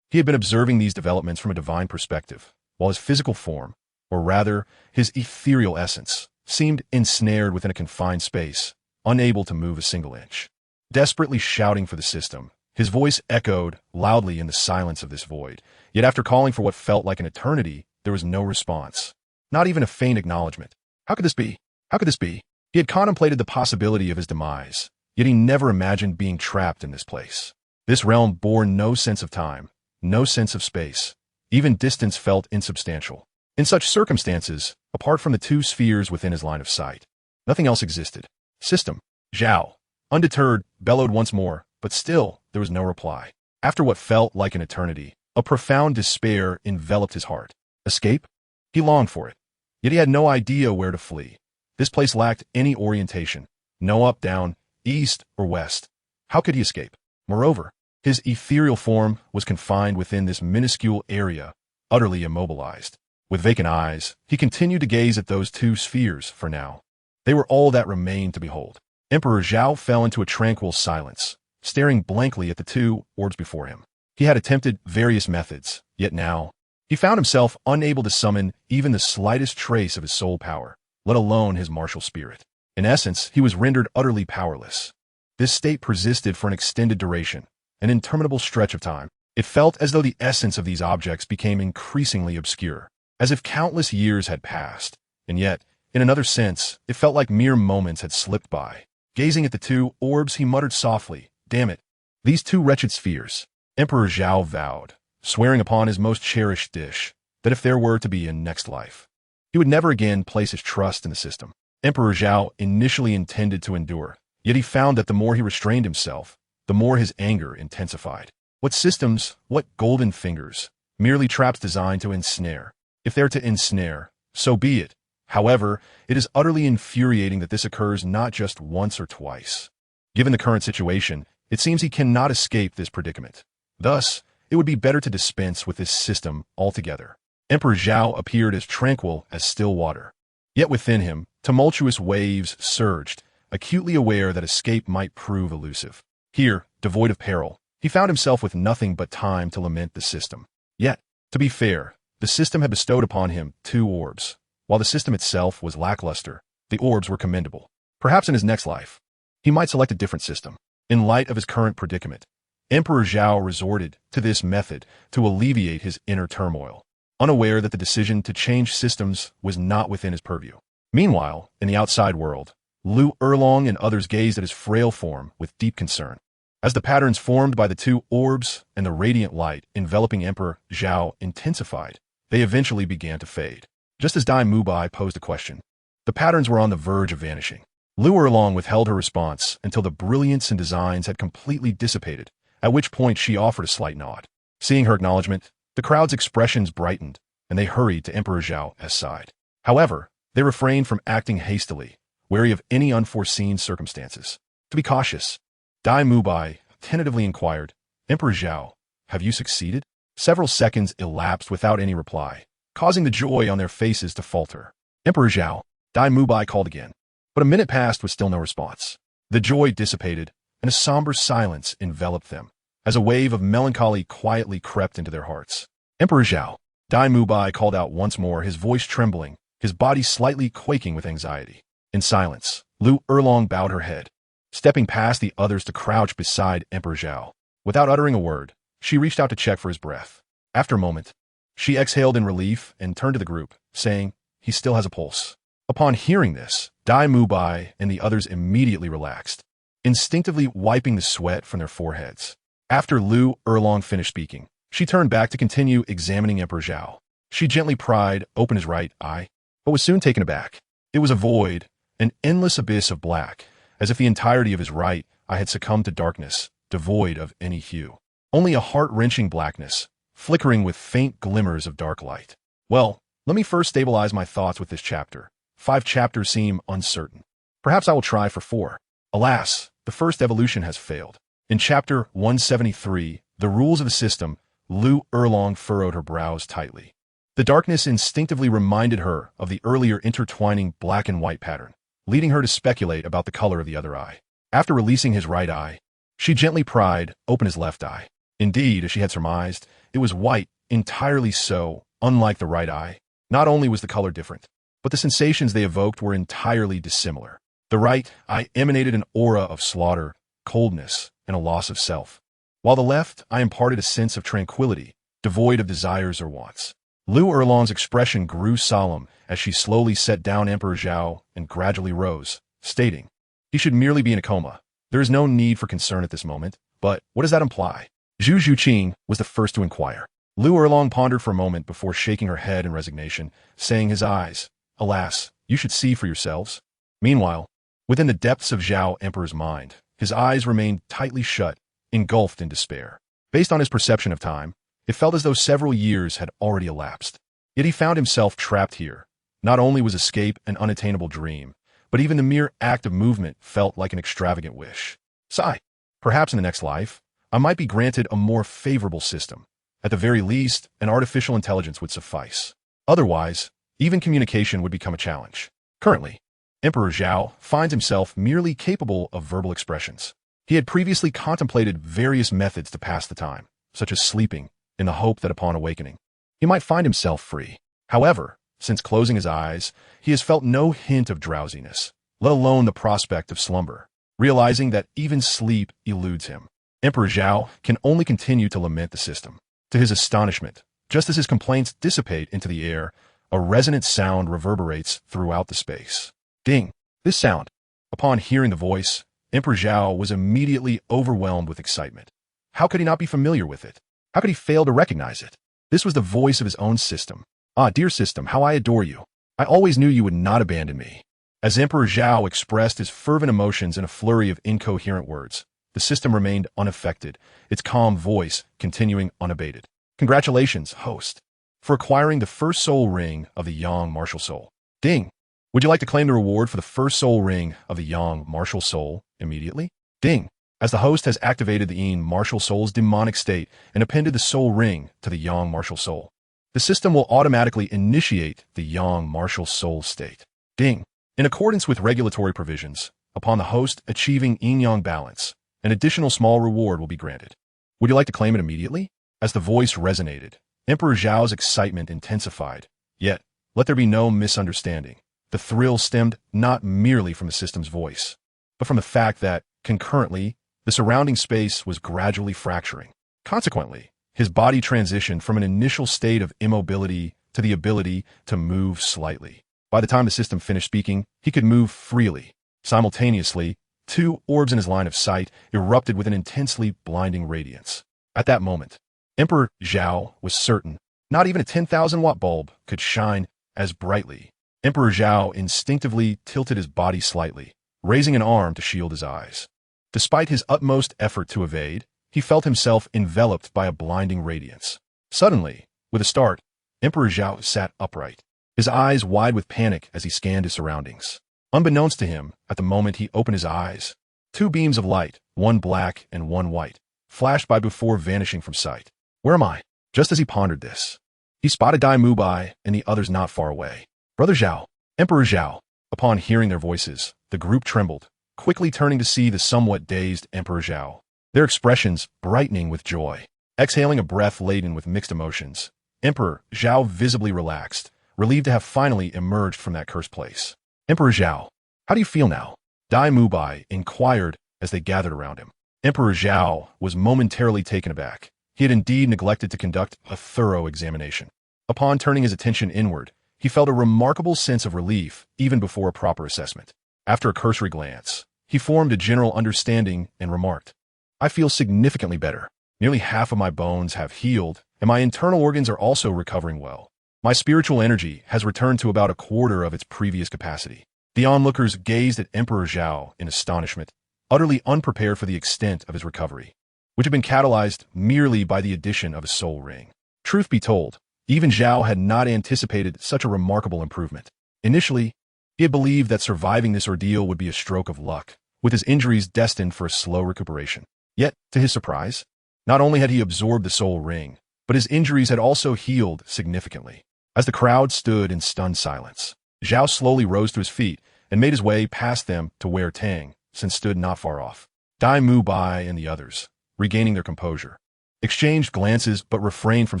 He had been observing these developments from a divine perspective, while his physical form, or rather, his ethereal essence, seemed ensnared within a confined space, unable to move a single inch. Desperately shouting for the system, his voice echoed loudly in the silence of this void, yet after calling for what felt like an eternity, there was no response. Not even a faint acknowledgement. How could this be? How could this be? He had contemplated the possibility of his demise, yet he never imagined being trapped in this place. This realm bore no sense of time, no sense of space. Even distance felt insubstantial. In such circumstances, apart from the two spheres within his line of sight, nothing else existed. System. Zhao, undeterred, bellowed once more, but still there was no reply. After what felt like an eternity, a profound despair enveloped his heart. Escape? He longed for it, yet he had no idea where to flee. This place lacked any orientation, no up, down, east, or west. How could he escape? Moreover, his ethereal form was confined within this minuscule area, utterly immobilized. With vacant eyes, he continued to gaze at those two spheres for now. They were all that remained to behold. Emperor Zhao fell into a tranquil silence, staring blankly at the two orbs before him. He had attempted various methods, yet now, he found himself unable to summon even the slightest trace of his soul power, let alone his martial spirit. In essence, he was rendered utterly powerless. This state persisted for an extended duration, an interminable stretch of time. It felt as though the essence of these objects became increasingly obscure, as if countless years had passed, and yet, in another sense, it felt like mere moments had slipped by. Gazing at the two orbs, he muttered softly, "Damn it, these two wretched spheres." Emperor Zhao vowed, swearing upon his most cherished dish, that if there were to be a next life, he would never again place his trust in the system. Emperor Zhao initially intended to endure, yet he found that the more he restrained himself, the more his anger intensified. What systems, what golden fingers, merely traps designed to ensnare. If they're to ensnare, so be it. However, it is utterly infuriating that this occurs not just once or twice. Given the current situation, it seems he cannot escape this predicament. Thus, it would be better to dispense with this system altogether. Emperor Zhao appeared as tranquil as still water. Yet within him, tumultuous waves surged, acutely aware that escape might prove elusive. Here, devoid of peril, he found himself with nothing but time to lament the system. Yet, to be fair, the system had bestowed upon him two orbs. While the system itself was lackluster, the orbs were commendable. Perhaps in his next life, he might select a different system. In light of his current predicament, Emperor Zhao resorted to this method to alleviate his inner turmoil, unaware that the decision to change systems was not within his purview. Meanwhile, in the outside world, Lu Erlong and others gazed at his frail form with deep concern. As the patterns formed by the two orbs and the radiant light enveloping Emperor Zhao intensified, they eventually began to fade. Just as Dai Mubai posed a question, the patterns were on the verge of vanishing. Lu Erlong withheld her response until the brilliance and designs had completely dissipated, at which point she offered a slight nod. Seeing her acknowledgement, the crowd's expressions brightened, and they hurried to Emperor Zhao's side. However, they refrained from acting hastily, wary of any unforeseen circumstances. To be cautious, Dai Mubai tentatively inquired, "Emperor Zhao, have you succeeded?" Several seconds elapsed without any reply, causing the joy on their faces to falter. "Emperor Zhao," Dai Mubai called again, but a minute passed with still no response. The joy dissipated, and a somber silence enveloped them, as a wave of melancholy quietly crept into their hearts. "Emperor Zhao," Dai Mubai called out once more, his voice trembling, his body slightly quaking with anxiety. In silence, Lu Erlong bowed her head, stepping past the others to crouch beside Emperor Zhao. Without uttering a word, she reached out to check for his breath. After a moment, she exhaled in relief and turned to the group, saying, "He still has a pulse." Upon hearing this, Dai Mubai and the others immediately relaxed, instinctively wiping the sweat from their foreheads. After Lu Erlong finished speaking, she turned back to continue examining Emperor Zhao. She gently pried open his right eye, but was soon taken aback. It was a void, an endless abyss of black, as if the entirety of his right eye had succumbed to darkness, devoid of any hue. Only a heart-wrenching blackness, flickering with faint glimmers of dark light. Well, let me first stabilize my thoughts with this chapter. 5 chapters seem uncertain. Perhaps I will try for 4. Alas, the first evolution has failed. In chapter 173, The Rules of the System, Lu Erlong furrowed her brows tightly. The darkness instinctively reminded her of the earlier intertwining black and white pattern, leading her to speculate about the color of the other eye. After releasing his right eye, she gently pried open his left eye. Indeed, as she had surmised, it was white, entirely so, unlike the right eye. Not only was the color different, but the sensations they evoked were entirely dissimilar. The right eye emanated an aura of slaughter, coldness, and a loss of self, while the left eye imparted a sense of tranquility, devoid of desires or wants. Lu Erlong's expression grew solemn as she slowly set down Emperor Zhao and gradually rose, stating, "He should merely be in a coma. There is no need for concern at this moment, but what does that imply?" Zhu Zhuqing was the first to inquire. Lu Erlong pondered for a moment before shaking her head in resignation, saying his eyes, "Alas, you should see for yourselves." Meanwhile, within the depths of Zhao Emperor's mind, his eyes remained tightly shut, engulfed in despair. Based on his perception of time, it felt as though several years had already elapsed. Yet he found himself trapped here. Not only was escape an unattainable dream, but even the mere act of movement felt like an extravagant wish. Sigh. Perhaps in the next life, I might be granted a more favorable system. At the very least, an artificial intelligence would suffice. Otherwise, even communication would become a challenge. Currently, Emperor Zhao finds himself merely capable of verbal expressions. He had previously contemplated various methods to pass the time, such as sleeping, in the hope that upon awakening, he might find himself free. However, since closing his eyes, he has felt no hint of drowsiness, let alone the prospect of slumber, realizing that even sleep eludes him. Emperor Zhao can only continue to lament the system. To his astonishment, just as his complaints dissipate into the air, a resonant sound reverberates throughout the space. Ding! This sound. Upon hearing the voice, Emperor Zhao was immediately overwhelmed with excitement. How could he not be familiar with it? How could he fail to recognize it? This was the voice of his own system. "Ah, dear system, how I adore you. I always knew you would not abandon me." As Emperor Zhao expressed his fervent emotions in a flurry of incoherent words, the system remained unaffected, its calm voice continuing unabated. "Congratulations, host, for acquiring the first soul ring of the Yang Martial Soul. Ding! Would you like to claim the reward for the first soul ring of the Yang Martial Soul immediately?" Ding! As the host has activated the Yin Martial Soul's demonic state and appended the soul ring to the Yang Martial Soul, the system will automatically initiate the Yang Martial Soul state. Ding! In accordance with regulatory provisions, upon the host achieving yin-yang balance, an additional small reward will be granted. Would you like to claim it immediately? As the voice resonated, Emperor Zhao's excitement intensified. Yet, let there be no misunderstanding. The thrill stemmed not merely from the system's voice, but from the fact that, concurrently, the surrounding space was gradually fracturing. Consequently, his body transitioned from an initial state of immobility to the ability to move slightly. By the time the system finished speaking, he could move freely. Simultaneously, 2 orbs in his line of sight erupted with an intensely blinding radiance. At that moment, Emperor Zhao was certain not even a 10,000-watt bulb could shine as brightly. Emperor Zhao instinctively tilted his body slightly, raising an arm to shield his eyes. Despite his utmost effort to evade, he felt himself enveloped by a blinding radiance. Suddenly, with a start, Emperor Zhao sat upright, his eyes wide with panic as he scanned his surroundings. Unbeknownst to him, at the moment he opened his eyes, 2 beams of light, one black and one white, flashed by before vanishing from sight. Where am I? Just as he pondered this, he spotted Dai Mubai and the others not far away. Brother Zhao, Emperor Zhao. Upon hearing their voices, the group trembled, quickly turning to see the somewhat dazed Emperor Zhao, their expressions brightening with joy. Exhaling a breath laden with mixed emotions, Emperor Zhao visibly relaxed, relieved to have finally emerged from that cursed place. "Emperor Zhao, how do you feel now?" Dai Mubai inquired as they gathered around him. Emperor Zhao was momentarily taken aback. He had indeed neglected to conduct a thorough examination. Upon turning his attention inward, he felt a remarkable sense of relief even before a proper assessment. After a cursory glance, he formed a general understanding and remarked, "I feel significantly better. Nearly half of my bones have healed, and my internal organs are also recovering well. My spiritual energy has returned to about a quarter of its previous capacity." The onlookers gazed at Emperor Zhao in astonishment, utterly unprepared for the extent of his recovery, which had been catalyzed merely by the addition of a soul ring. Truth be told, Even Zhao had not anticipated such a remarkable improvement. Initially, he had believed that surviving this ordeal would be a stroke of luck, with his injuries destined for a slow recuperation. Yet, to his surprise, not only had he absorbed the soul ring, but his injuries had also healed significantly. As the crowd stood in stunned silence, Zhao slowly rose to his feet and made his way past them to where Tang San stood not far off. Dai Mu Bai and the others, regaining their composure, exchanged glances but refrained from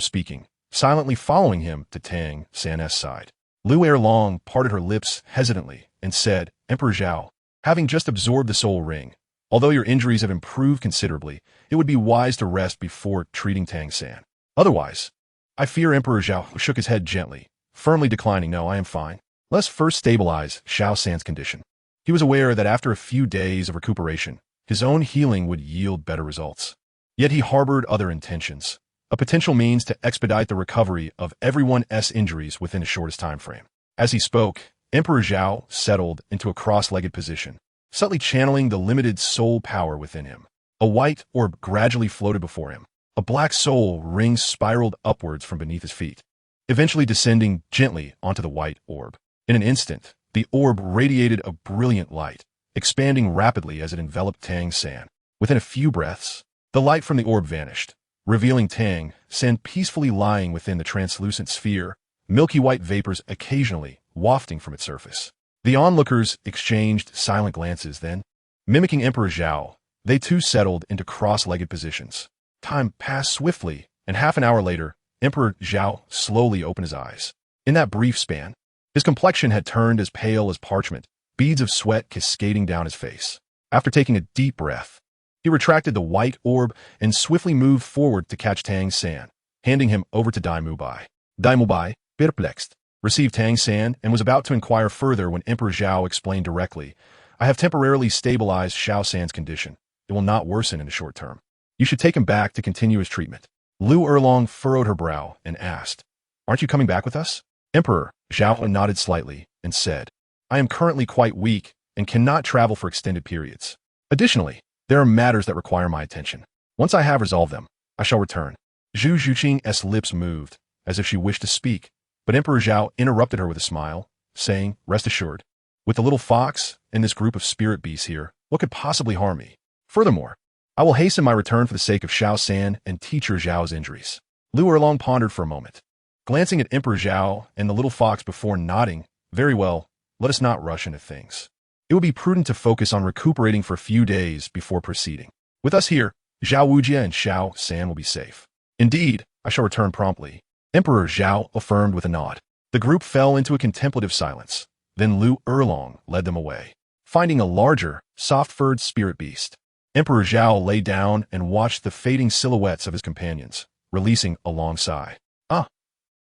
speaking, silently following him to Tang San's side. Lu Erlong parted her lips hesitantly and said, Emperor Zhao, having just absorbed the soul ring, although your injuries have improved considerably, it would be wise to rest before treating Tang San. Otherwise, I fear Emperor Zhao shook his head gently, firmly declining, no, I am fine. Let's first stabilize Xiao San's condition. He was aware that after a few days of recuperation, his own healing would yield better results. Yet he harbored other intentions, a potential means to expedite the recovery of everyone's injuries within the shortest time frame. As he spoke, Emperor Zhao settled into a cross-legged position, subtly channeling the limited soul power within him. A white orb gradually floated before him. A black soul ring spiraled upwards from beneath his feet, eventually descending gently onto the white orb. In an instant, the orb radiated a brilliant light, expanding rapidly as it enveloped Tang San. Within a few breaths, the light from the orb vanished, revealing Tang San peacefully lying within the translucent sphere, milky white vapors occasionally wafting from its surface. The onlookers exchanged silent glances, then, mimicking Emperor Zhao, they too settled into cross-legged positions. Time passed swiftly, and half an hour later, Emperor Zhao slowly opened his eyes. In that brief span, his complexion had turned as pale as parchment, beads of sweat cascading down his face. After taking a deep breath, he retracted the white orb and swiftly moved forward to catch Tang San, handing him over to Dai Mu Bai. Dai Mu Bai, perplexed, received Tang San and was about to inquire further when Emperor Zhao explained directly, I have temporarily stabilized Xiao San's condition. It will not worsen in the short term. You should take him back to continue his treatment. Lu Erlong furrowed her brow and asked, Aren't you coming back with us? Emperor Zhao nodded slightly and said, I am currently quite weak and cannot travel for extended periods. Additionally, there are matters that require my attention. Once I have resolved them, I shall return. Zhu Zhuqing's lips moved, as if she wished to speak, but Emperor Zhao interrupted her with a smile, saying, Rest assured, with the little fox and this group of spirit beasts here, what could possibly harm me? Furthermore, I will hasten my return for the sake of Xiao San and teacher Zhao's injuries. Lu Erlong pondered for a moment, glancing at Emperor Zhao and the little fox before nodding, Very well, let us not rush into things. It would be prudent to focus on recuperating for a few days before proceeding. With us here, Zhao Wujia and Xiao San will be safe. Indeed, I shall return promptly. Emperor Zhao affirmed with a nod. The group fell into a contemplative silence. Then Lu Erlong led them away. Finding a larger, soft-furred spirit beast, Emperor Zhao lay down and watched the fading silhouettes of his companions, releasing a long sigh.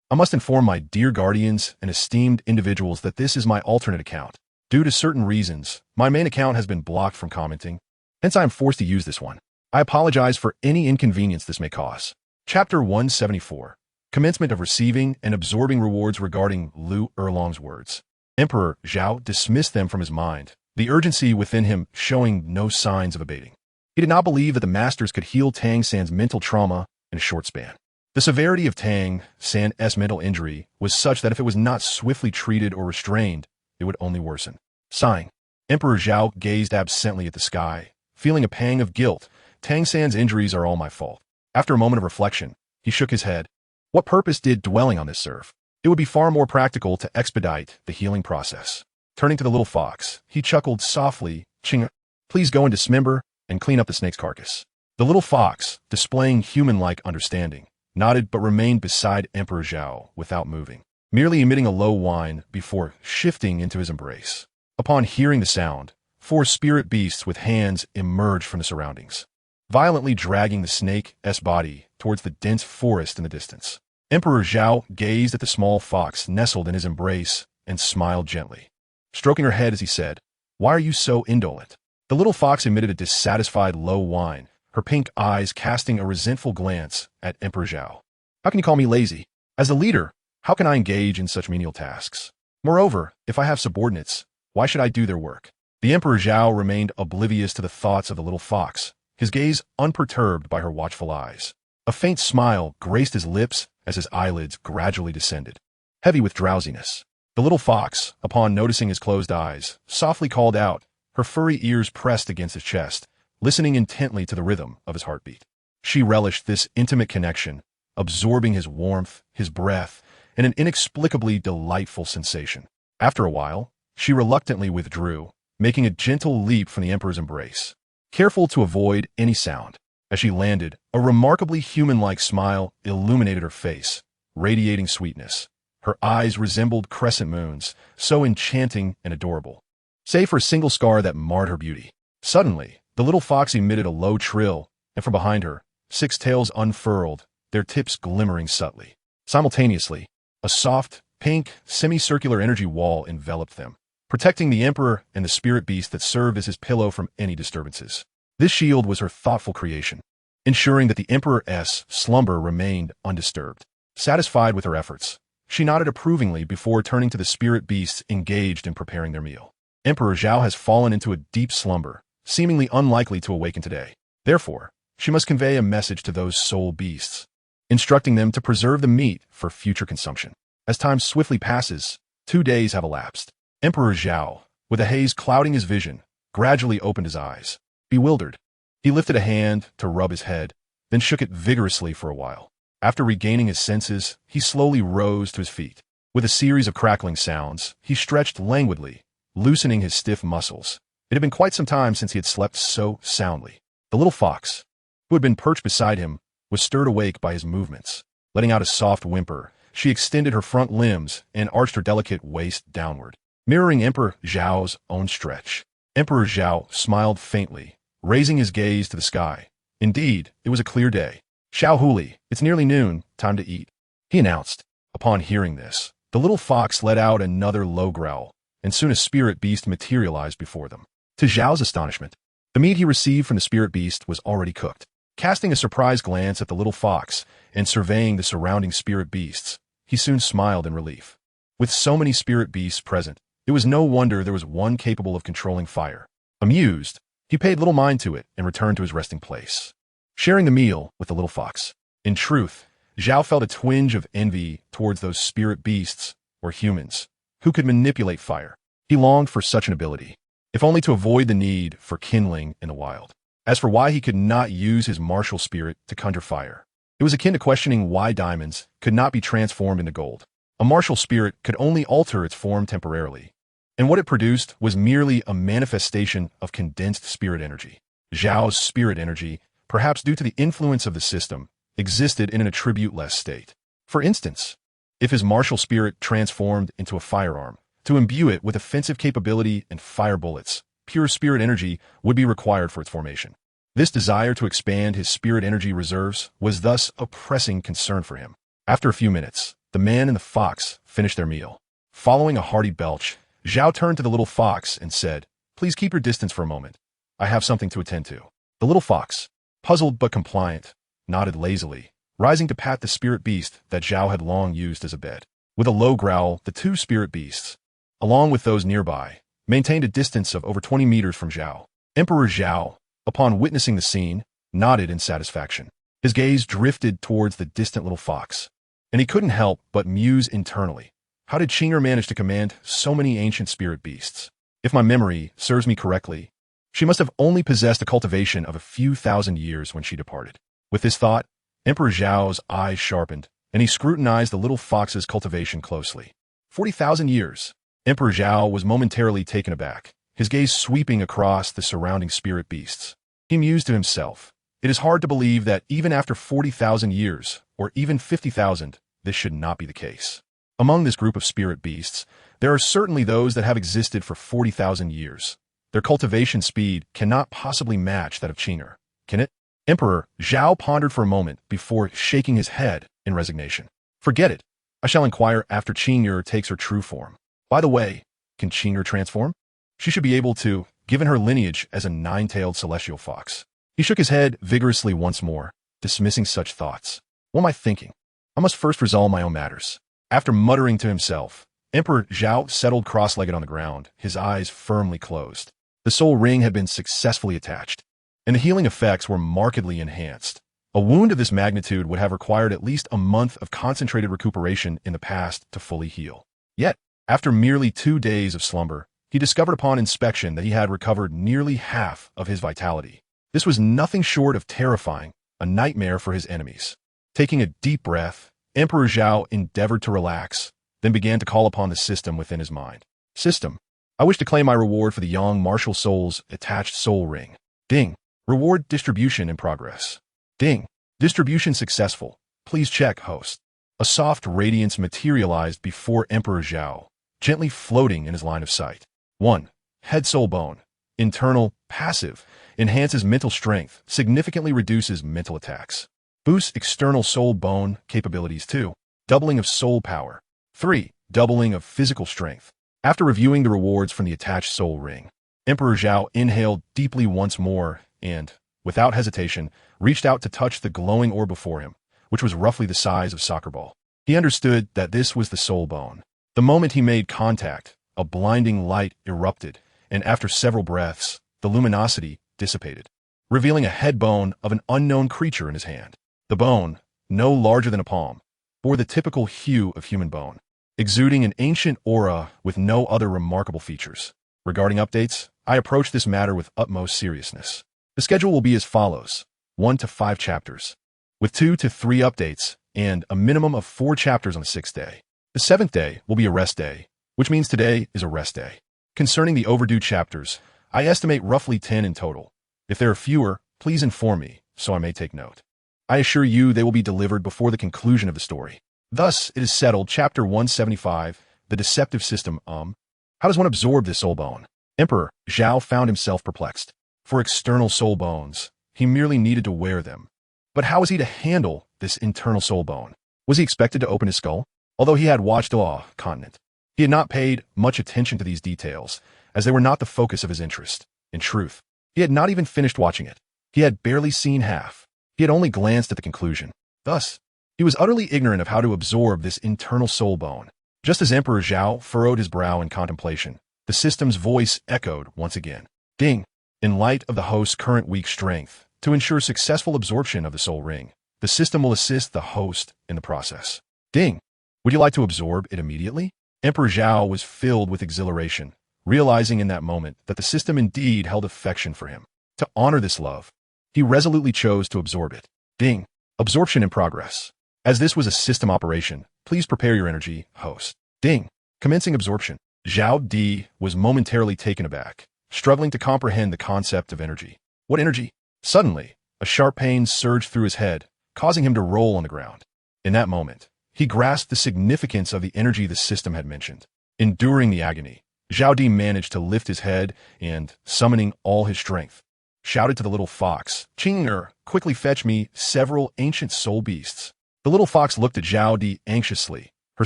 I must inform my dear guardians and esteemed individuals that this is my alternate account. Due to certain reasons, my main account has been blocked from commenting, hence I am forced to use this one. I apologize for any inconvenience this may cause. Chapter 174. Commencement of receiving and absorbing rewards regarding Lu Erlong's words. Emperor Zhao dismissed them from his mind, the urgency within him showing no signs of abating. He did not believe that the masters could heal Tang San's mental trauma in a short span. The severity of Tang San's mental injury was such that if it was not swiftly treated or restrained, it would only worsen. Sighing, Emperor Zhao gazed absently at the sky, feeling a pang of guilt. Tang San's injuries are all my fault. After a moment of reflection, he shook his head. What purpose did dwelling on this serve? It would be far more practical to expedite the healing process. Turning to the little fox, he chuckled softly, Ching, please go and dismember and clean up the snake's carcass. The little fox, displaying human-like understanding, nodded but remained beside Emperor Zhao without moving, merely emitting a low whine before shifting into his embrace. Upon hearing the sound, 4 spirit beasts with hands emerged from the surroundings, violently dragging the snake's body towards the dense forest in the distance. Emperor Zhao gazed at the small fox nestled in his embrace and smiled gently, stroking her head as he said, Why are you so indolent? The little fox emitted a dissatisfied low whine, her pink eyes casting a resentful glance at Emperor Zhao. How can you call me lazy? As a leader, how can I engage in such menial tasks? Moreover, if I have subordinates, why should I do their work? The Emperor Zhao remained oblivious to the thoughts of the little fox, his gaze unperturbed by her watchful eyes. A faint smile graced his lips as his eyelids gradually descended, heavy with drowsiness. The little fox, upon noticing his closed eyes, softly called out, her furry ears pressed against his chest, listening intently to the rhythm of his heartbeat. She relished this intimate connection, absorbing his warmth, his breath, and an inexplicably delightful sensation. After a while, she reluctantly withdrew, making a gentle leap from the emperor's embrace, careful to avoid any sound. As she landed, a remarkably human-like smile illuminated her face, radiating sweetness. Her eyes resembled crescent moons, so enchanting and adorable, save for a single scar that marred her beauty. Suddenly, the little fox emitted a low trill, and from behind her, 6 tails unfurled, their tips glimmering subtly. Simultaneously, a soft, pink, semicircular energy wall enveloped them, protecting the emperor and the spirit beast that served as his pillow from any disturbances. This shield was her thoughtful creation, ensuring that the emperor's slumber remained undisturbed. Satisfied with her efforts, she nodded approvingly before turning to the spirit beasts engaged in preparing their meal. Emperor Zhao has fallen into a deep slumber, seemingly unlikely to awaken today. Therefore, she must convey a message to those soul beasts, instructing them to preserve the meat for future consumption. As time swiftly passes, 2 days have elapsed. Emperor Zhao, with a haze clouding his vision, gradually opened his eyes. Bewildered, he lifted a hand to rub his head, then shook it vigorously for a while. After regaining his senses, he slowly rose to his feet. With a series of crackling sounds, he stretched languidly, loosening his stiff muscles. It had been quite some time since he had slept so soundly. The little fox, who had been perched beside him, was stirred awake by his movements. Letting out a soft whimper, she extended her front limbs and arched her delicate waist downward, mirroring Emperor Zhao's own stretch. Emperor Zhao smiled faintly, raising his gaze to the sky. Indeed, it was a clear day. "Xiao Huli, it's nearly noon, time to eat," he announced. Upon hearing this, the little fox let out another low growl, and soon a spirit beast materialized before them. To Zhao's astonishment, the meat he received from the spirit beast was already cooked. Casting a surprised glance at the little fox and surveying the surrounding spirit beasts, he soon smiled in relief. With so many spirit beasts present, it was no wonder there was one capable of controlling fire. Amused, he paid little mind to it and returned to his resting place, sharing the meal with the little fox. In truth, Zhao felt a twinge of envy towards those spirit beasts, or humans, who could manipulate fire. He longed for such an ability, if only to avoid the need for kindling in the wild. As for why he could not use his martial spirit to conjure fire, it was akin to questioning why diamonds could not be transformed into gold. A martial spirit could only alter its form temporarily, and what it produced was merely a manifestation of condensed spirit energy. Zhao's spirit energy, perhaps due to the influence of the system, existed in an attribute-less state. For instance, if his martial spirit transformed into a firearm, to imbue it with offensive capability and fire bullets, pure spirit energy would be required for its formation. This desire to expand his spirit energy reserves was thus a pressing concern for him. After a few minutes, the man and the fox finished their meal. Following a hearty belch, Zhao turned to the little fox and said, "Please keep your distance for a moment. I have something to attend to." The little fox, puzzled but compliant, nodded lazily, rising to pat the spirit beast that Zhao had long used as a bed. With a low growl, the 2 spirit beasts, along with those nearby, maintained a distance of over 20 meters from Zhao. Emperor Zhao, upon witnessing the scene, nodded in satisfaction. His gaze drifted towards the distant little fox, and he couldn't help but muse internally. How did Qing'er manage to command so many ancient spirit beasts? If my memory serves me correctly, she must have only possessed a cultivation of a few thousand years when she departed. With this thought, Emperor Zhao's eyes sharpened, and he scrutinized the little fox's cultivation closely. 40,000 years. Emperor Zhao was momentarily taken aback, his gaze sweeping across the surrounding spirit beasts. He mused to himself, it is hard to believe that even after 40,000 years, or even 50,000, this should not be the case. Among this group of spirit beasts, there are certainly those that have existed for 40,000 years. Their cultivation speed cannot possibly match that of Qing'er, can it? Emperor Zhao pondered for a moment before shaking his head in resignation. Forget it. I shall inquire after Qing'er takes her true form. By the way, can Qing'er transform? She should be able to, given her lineage as a 9-tailed celestial fox. He shook his head vigorously once more, dismissing such thoughts. What am I thinking? I must first resolve my own matters. After muttering to himself, Emperor Zhao settled cross-legged on the ground, his eyes firmly closed. The soul ring had been successfully attached, and the healing effects were markedly enhanced. A wound of this magnitude would have required at least a month of concentrated recuperation in the past to fully heal. Yet, after merely 2 days of slumber, he discovered upon inspection that he had recovered nearly half of his vitality. This was nothing short of terrifying, a nightmare for his enemies. Taking a deep breath, Emperor Zhao endeavored to relax, then began to call upon the system within his mind. System, I wish to claim my reward for the young martial soul's attached soul ring. Ding. Reward distribution in progress. Ding. Distribution successful. Please check, host. A soft radiance materialized before Emperor Zhao, gently floating in his line of sight. 1. Head soul bone. Internal, passive. Enhances mental strength. Significantly reduces mental attacks. Boosts external soul bone capabilities 2. Doubling of soul power. 3. Doubling of physical strength. After reviewing the rewards from the attached soul ring, Emperor Zhao inhaled deeply once more and, without hesitation, reached out to touch the glowing orb before him, which was roughly the size of a soccer ball. He understood that this was the soul bone. The moment he made contact, a blinding light erupted, and after several breaths, the luminosity dissipated, revealing a head bone of an unknown creature in his hand. The bone, no larger than a palm, bore the typical hue of human bone, exuding an ancient aura with no other remarkable features. Regarding updates, I approach this matter with utmost seriousness. The schedule will be as follows: 1 to 5 chapters, with 2 to 3 updates, and a minimum of 4 chapters on the 6th day. The 7th day will be a rest day, which means today is a rest day. Concerning the overdue chapters, I estimate roughly 10 in total. If there are fewer, please inform me, so I may take note. I assure you they will be delivered before the conclusion of the story. Thus, it is settled. Chapter 175, The Deceptive System. How does one absorb this soul bone? Emperor Zhao found himself perplexed. For external soul bones, he merely needed to wear them. But how was he to handle this internal soul bone? Was he expected to open his skull? Although he had watched the continent, he had not paid much attention to these details, as they were not the focus of his interest. In truth, he had not even finished watching it. He had barely seen half. He had only glanced at the conclusion. Thus, he was utterly ignorant of how to absorb this internal soul bone. Just as Emperor Zhao furrowed his brow in contemplation, the system's voice echoed once again. Ding! In light of the host's current weak strength, to ensure successful absorption of the soul ring, the system will assist the host in the process. Ding! Would you like to absorb it immediately? Emperor Zhao was filled with exhilaration, realizing in that moment that the system indeed held affection for him. To honor this love, he resolutely chose to absorb it. Ding! Absorption in progress. As this was a system operation, please prepare your energy, host. Ding! Commencing absorption. Zhao Di was momentarily taken aback, struggling to comprehend the concept of energy. What energy? Suddenly, a sharp pain surged through his head, causing him to roll on the ground. In that moment, he grasped the significance of the energy the system had mentioned. Enduring the agony, Zhao Di managed to lift his head and, summoning all his strength, shouted to the little fox, "Ching'er, quickly fetch me several ancient soul beasts." The little fox looked at Zhao Di anxiously, her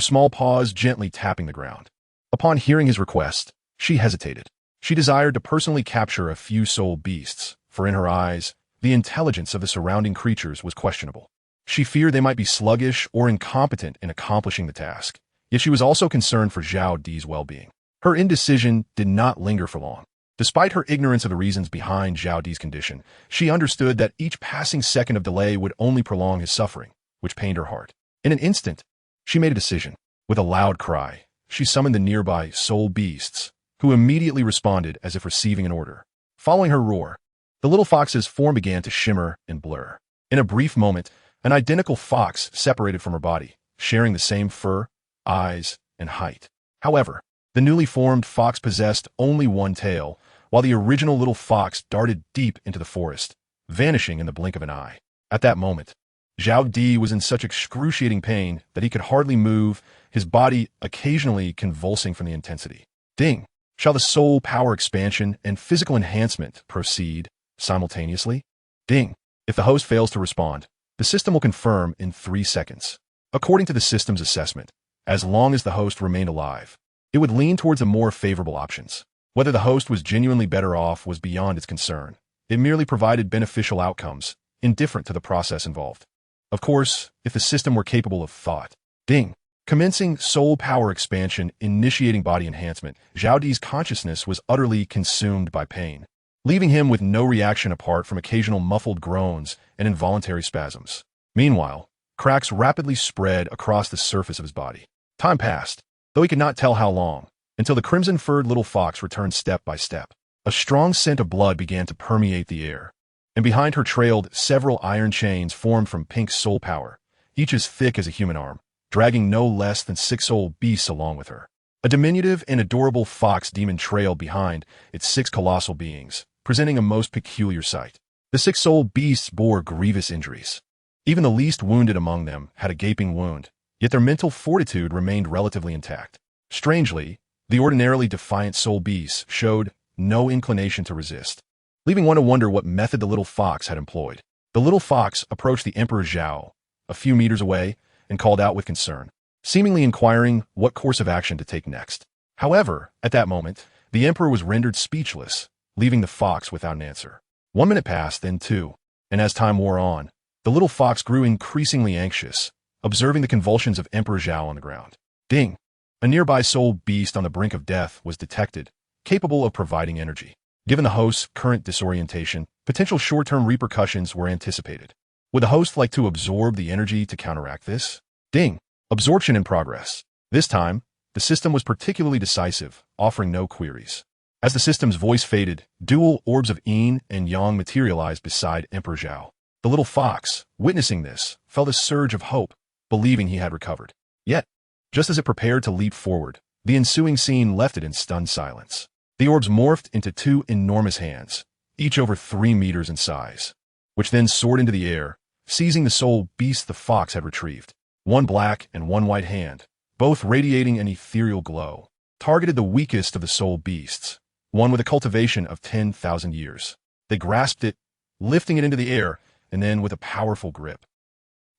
small paws gently tapping the ground. Upon hearing his request, she hesitated. She desired to personally capture a few soul beasts, for in her eyes, the intelligence of the surrounding creatures was questionable. She feared they might be sluggish or incompetent in accomplishing the task, yet she was also concerned for Zhao Di's well-being. Her indecision did not linger for long. Despite her ignorance of the reasons behind Zhao Di's condition, she understood that each passing second of delay would only prolong his suffering, which pained her heart. In an instant, she made a decision. With a loud cry, she summoned the nearby soul beasts, who immediately responded as if receiving an order. Following her roar, the little fox's form began to shimmer and blur. In a brief moment, an identical fox separated from her body, sharing the same fur, eyes, and height. However, the newly formed fox possessed only one tail, while the original little fox darted deep into the forest, vanishing in the blink of an eye. At that moment, Zhao Di was in such excruciating pain that he could hardly move, his body occasionally convulsing from the intensity. Ding! Shall the soul power expansion and physical enhancement proceed simultaneously? Ding! If the host fails to respond, the system will confirm in 3 seconds. According to the system's assessment, as long as the host remained alive, it would lean towards the more favorable options. Whether the host was genuinely better off was beyond its concern. It merely provided beneficial outcomes, indifferent to the process involved. Of course, if the system were capable of thought. Ding! Commencing soul power expansion, initiating body enhancement, Zhao Di's consciousness was utterly consumed by pain. leaving him with no reaction apart from occasional muffled groans and involuntary spasms. Meanwhile, cracks rapidly spread across the surface of his body. Time passed, though he could not tell how long, until the crimson-furred little fox returned step by step. A strong scent of blood began to permeate the air, and behind her trailed several iron chains formed from pink soul power, each as thick as a human arm, dragging no less than 6 soul beasts along with her. A diminutive and adorable fox demon trailed behind its 6 colossal beings, presenting a most peculiar sight. The 6 soul beasts bore grievous injuries. Even the least wounded among them had a gaping wound, yet their mental fortitude remained relatively intact. Strangely, the ordinarily defiant soul beasts showed no inclination to resist, leaving one to wonder what method the little fox had employed. The little fox approached the Emperor Zhao a few meters away and called out with concern, seemingly inquiring what course of action to take next. However, at that moment, the Emperor was rendered speechless, leaving the fox without an answer. 1 minute passed, then 2, and as time wore on, the little fox grew increasingly anxious, observing the convulsions of Emperor Zhao on the ground. Ding! A nearby soul beast on the brink of death was detected, capable of providing energy. Given the host's current disorientation, potential short-term repercussions were anticipated. Would the host like to absorb the energy to counteract this? Ding! Absorption in progress. This time, the system was particularly decisive, offering no queries. As the system's voice faded, dual orbs of yin and yang materialized beside Emperor Zhao. The little fox, witnessing this, felt a surge of hope, believing he had recovered. Yet, just as it prepared to leap forward, the ensuing scene left it in stunned silence. The orbs morphed into 2 enormous hands, each over 3 meters in size, which then soared into the air, seizing the soul beast the fox had retrieved. 1 black and 1 white hand, both radiating an ethereal glow, targeted the weakest of the soul beasts, one with a cultivation of 10,000 years. They grasped it, lifting it into the air, and then with a powerful grip.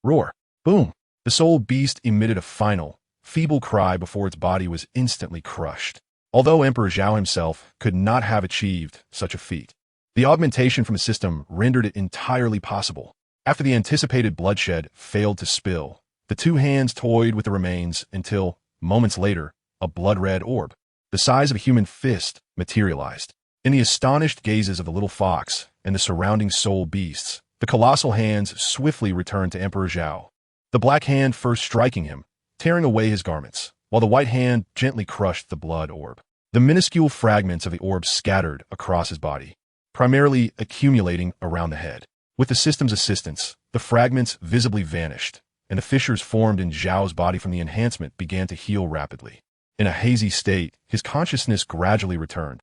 Roar! Boom! The soul beast emitted a final, feeble cry before its body was instantly crushed. Although Emperor Zhao himself could not have achieved such a feat, the augmentation from the system rendered it entirely possible. After the anticipated bloodshed failed to spill, the 2 hands toyed with the remains until, moments later, a blood-red orb, the size of a human fist, materialized. In the astonished gazes of the little fox and the surrounding soul beasts, the colossal hands swiftly returned to Emperor Zhao, the black hand first striking him, tearing away his garments, while the white hand gently crushed the blood orb. The minuscule fragments of the orb scattered across his body, primarily accumulating around the head. With the system's assistance, the fragments visibly vanished, and the fissures formed in Zhao's body from the enhancement began to heal rapidly. In a hazy state, his consciousness gradually returned.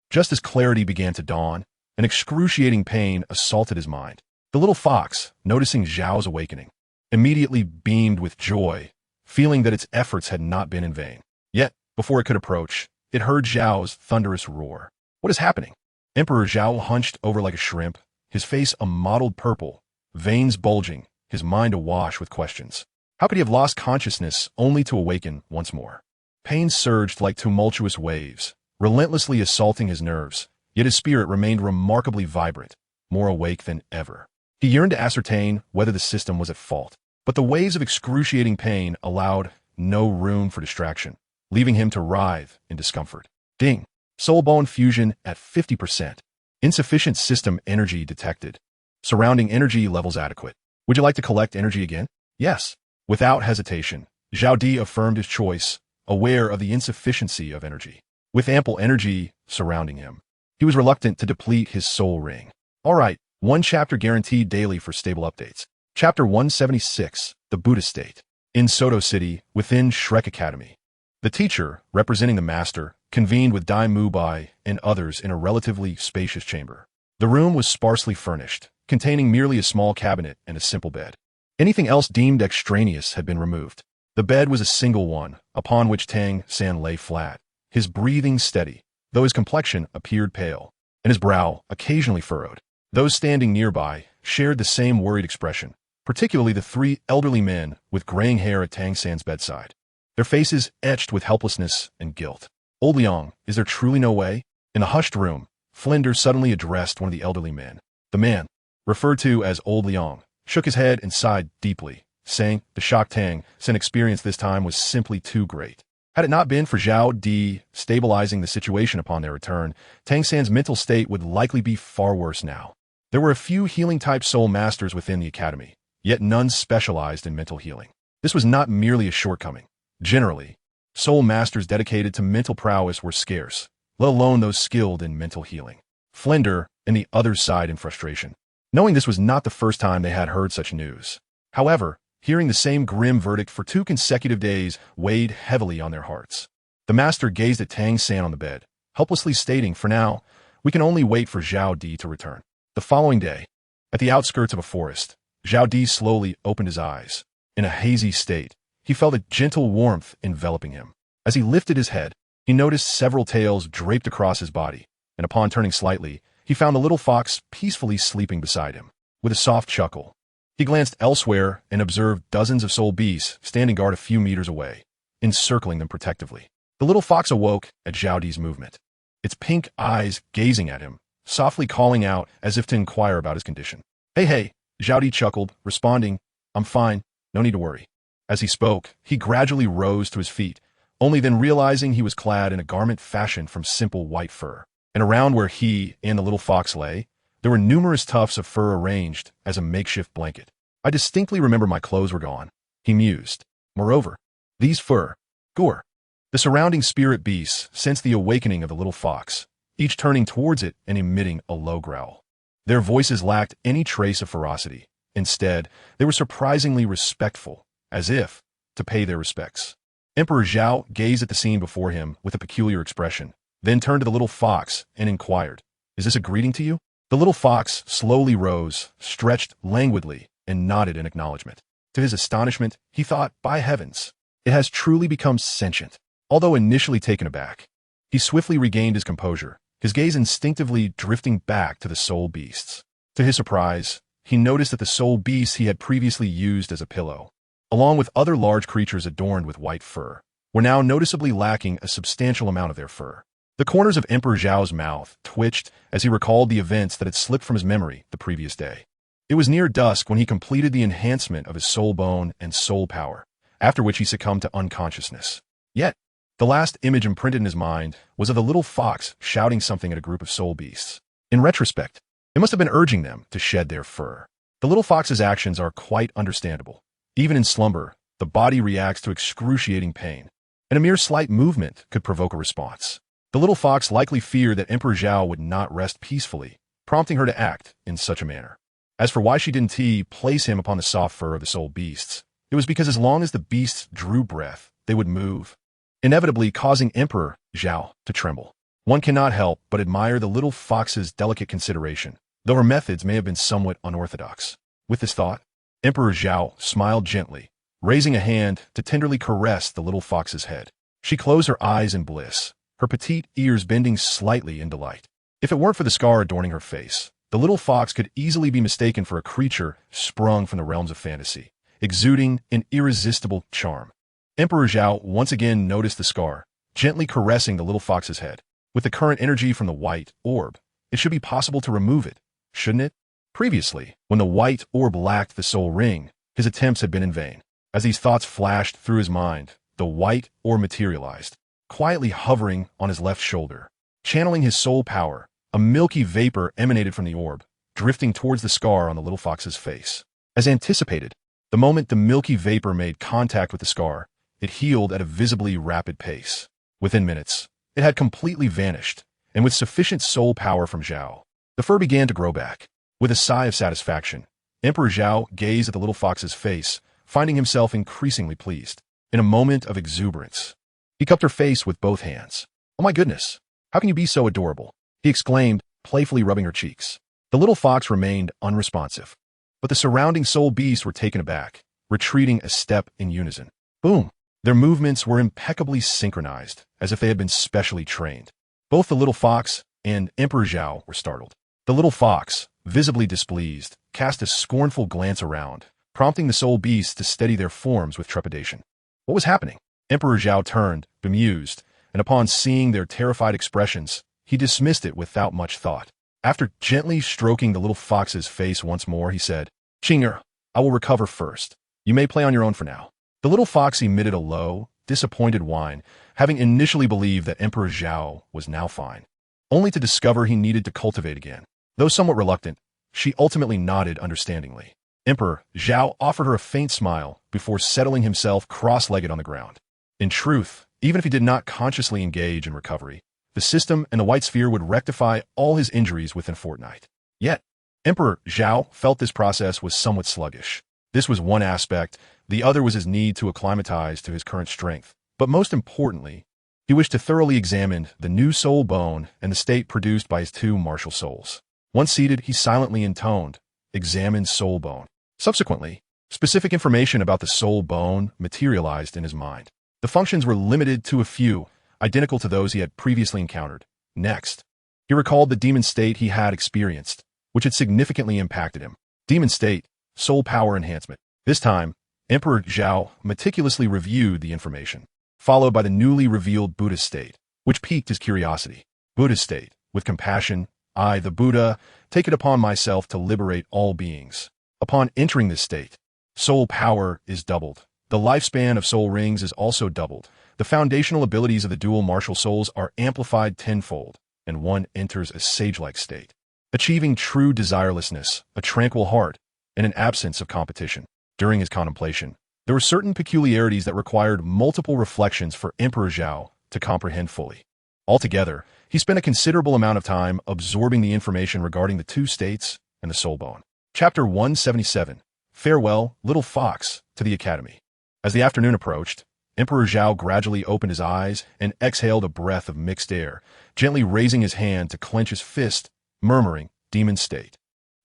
Just as clarity began to dawn, an excruciating pain assaulted his mind. The little fox, noticing Zhao's awakening, immediately beamed with joy, feeling that its efforts had not been in vain. Yet, before it could approach, it heard Zhao's thunderous roar. What is happening? Emperor Zhao hunched over like a shrimp, his face a mottled purple, veins bulging, his mind awash with questions. How could he have lost consciousness only to awaken once more? Pain surged like tumultuous waves, relentlessly assaulting his nerves, yet his spirit remained remarkably vibrant, more awake than ever. He yearned to ascertain whether the system was at fault, but the waves of excruciating pain allowed no room for distraction, leaving him to writhe in discomfort. Ding! Soul bone fusion at 50%. Insufficient system energy detected. Surrounding energy levels adequate. Would you like to collect energy again? Yes. Without hesitation, Zhao Di affirmed his choice, aware of the insufficiency of energy. With ample energy surrounding him, he was reluctant to deplete his soul ring. All right, 1 chapter guaranteed daily for stable updates. Chapter 176, The Buddha State. In Soto City, within Shrek Academy, the teacher, representing the master, convened with Dai Mubai and others in a relatively spacious chamber. The room was sparsely furnished, containing merely a small cabinet and a simple bed. Anything else deemed extraneous had been removed. The bed was a single one, upon which Tang San lay flat, his breathing steady, though his complexion appeared pale, and his brow occasionally furrowed. Those standing nearby shared the same worried expression, particularly the 3 elderly men with graying hair at Tang San's bedside, their faces etched with helplessness and guilt. Old Liang, is there truly no way? In the hushed room, Flinders suddenly addressed one of the elderly men. The man, referred to as Old Liang, shook his head and sighed deeply, saying the shock Tang San experienced this time was simply too great. Had it not been for Zhao Di stabilizing the situation upon their return, Tang San's mental state would likely be far worse now. There were a few healing-type soul masters within the academy, yet none specialized in mental healing. This was not merely a shortcoming. Generally, soul masters dedicated to mental prowess were scarce, let alone those skilled in mental healing. Flender and the others sighed in frustration, knowing this was not the first time they had heard such news. However, hearing the same grim verdict for 2 consecutive days weighed heavily on their hearts. The master gazed at Tang San on the bed, helplessly stating, "For now, we can only wait for Zhao Di to return." The following day, at the outskirts of a forest, Zhao Di slowly opened his eyes. In a hazy state, he felt a gentle warmth enveloping him. As he lifted his head, he noticed several tails draped across his body, and upon turning slightly, he found the little fox peacefully sleeping beside him. With a soft chuckle, he glanced elsewhere and observed dozens of soul beasts standing guard a few meters away, encircling them protectively. The little fox awoke at Zhao Di's movement, its pink eyes gazing at him, softly calling out as if to inquire about his condition. Hey, Zhao Di chuckled, responding, "I'm fine, no need to worry." As he spoke, he gradually rose to his feet, only then realizing he was clad in a garment fashioned from simple white fur. And around where he and the little fox lay, there were numerous tufts of fur arranged as a makeshift blanket. "I distinctly remember my clothes were gone," he mused. "Moreover, these fur, gore." The surrounding spirit beasts sensed the awakening of the little fox, each turning towards it and emitting a low growl. Their voices lacked any trace of ferocity. Instead, they were surprisingly respectful, as if to pay their respects. Emperor Zhao gazed at the scene before him with a peculiar expression, then turned to the little fox and inquired, "Is this a greeting to you?" The little fox slowly rose, stretched languidly, and nodded in acknowledgement. To his astonishment, he thought, "By heavens, it has truly become sentient." Although initially taken aback, he swiftly regained his composure, his gaze instinctively drifting back to the soul beasts. To his surprise, he noticed that the soul beasts he had previously used as a pillow, along with other large creatures adorned with white fur, were now noticeably lacking a substantial amount of their fur. The corners of Emperor Zhao's mouth twitched as he recalled the events that had slipped from his memory the previous day. It was near dusk when he completed the enhancement of his soul bone and soul power, after which he succumbed to unconsciousness. Yet, the last image imprinted in his mind was of the little fox shouting something at a group of soul beasts. In retrospect, it must have been urging them to shed their fur. The little fox's actions are quite understandable. Even in slumber, the body reacts to excruciating pain, and a mere slight movement could provoke a response. The little fox likely feared that Emperor Zhao would not rest peacefully, prompting her to act in such a manner. As for why she didn't place him upon the soft fur of the soul beasts, it was because as long as the beasts drew breath, they would move, inevitably causing Emperor Zhao to tremble. One cannot help but admire the little fox's delicate consideration, though her methods may have been somewhat unorthodox. With this thought, Emperor Zhao smiled gently, raising a hand to tenderly caress the little fox's head. She closed her eyes in bliss, her petite ears bending slightly in delight. If it weren't for the scar adorning her face, the little fox could easily be mistaken for a creature sprung from the realms of fantasy, exuding an irresistible charm. Emperor Zhao once again noticed the scar, gently caressing the little fox's head. With the current energy from the white orb, it should be possible to remove it, shouldn't it? Previously, when the white orb lacked the soul ring, his attempts had been in vain. As these thoughts flashed through his mind, the white orb materialized, quietly hovering on his left shoulder. Channeling his soul power, a milky vapor emanated from the orb, drifting towards the scar on the little fox's face. As anticipated, the moment the milky vapor made contact with the scar, it healed at a visibly rapid pace. Within minutes, it had completely vanished, and with sufficient soul power from Zhao, the fur began to grow back. With a sigh of satisfaction, Emperor Zhao gazed at the little fox's face, finding himself increasingly pleased. In a moment of exuberance, he cupped her face with both hands. "Oh my goodness, how can you be so adorable?" he exclaimed, playfully rubbing her cheeks. The little fox remained unresponsive, but the surrounding soul beasts were taken aback, retreating a step in unison. Boom! Their movements were impeccably synchronized, as if they had been specially trained. Both the little fox and Emperor Zhao were startled. The little fox, visibly displeased, cast a scornful glance around, prompting the soul beasts to steady their forms with trepidation. What was happening? Emperor Zhao turned, bemused, and upon seeing their terrified expressions, he dismissed it without much thought. After gently stroking the little fox's face once more, he said, "Qinger, I will recover first. You may play on your own for now." The little fox emitted a low, disappointed whine, having initially believed that Emperor Zhao was now fine, only to discover he needed to cultivate again. Though somewhat reluctant, she ultimately nodded understandingly. Emperor Zhao offered her a faint smile before settling himself cross-legged on the ground. In truth, even if he did not consciously engage in recovery, the system and the white sphere would rectify all his injuries within a fortnight. Yet, Emperor Zhao felt this process was somewhat sluggish. This was one aspect, the other was his need to acclimatize to his current strength. But most importantly, he wished to thoroughly examine the new soul bone and the state produced by his two martial souls. Once seated, he silently intoned, "Examine soul bone." Subsequently, specific information about the soul bone materialized in his mind. The functions were limited to a few, identical to those he had previously encountered. Next, he recalled the demon state he had experienced, which had significantly impacted him. Demon state, soul power enhancement. This time, Emperor Zhao meticulously reviewed the information, followed by the newly revealed Buddha state, which piqued his curiosity. Buddha state, with compassion, I, the Buddha, take it upon myself to liberate all beings. Upon entering this state, soul power is doubled. The lifespan of soul rings is also doubled. The foundational abilities of the dual martial souls are amplified tenfold, and one enters a sage-like state, achieving true desirelessness, a tranquil heart, and an absence of competition. During his contemplation, there were certain peculiarities that required multiple reflections for Emperor Zhao to comprehend fully. Altogether, he spent a considerable amount of time absorbing the information regarding the two states and the soul bone. Chapter 177. Farewell, Little Fox, to the Academy. As the afternoon approached, Emperor Zhao gradually opened his eyes and exhaled a breath of mixed air, gently raising his hand to clench his fist, murmuring, "Demon state."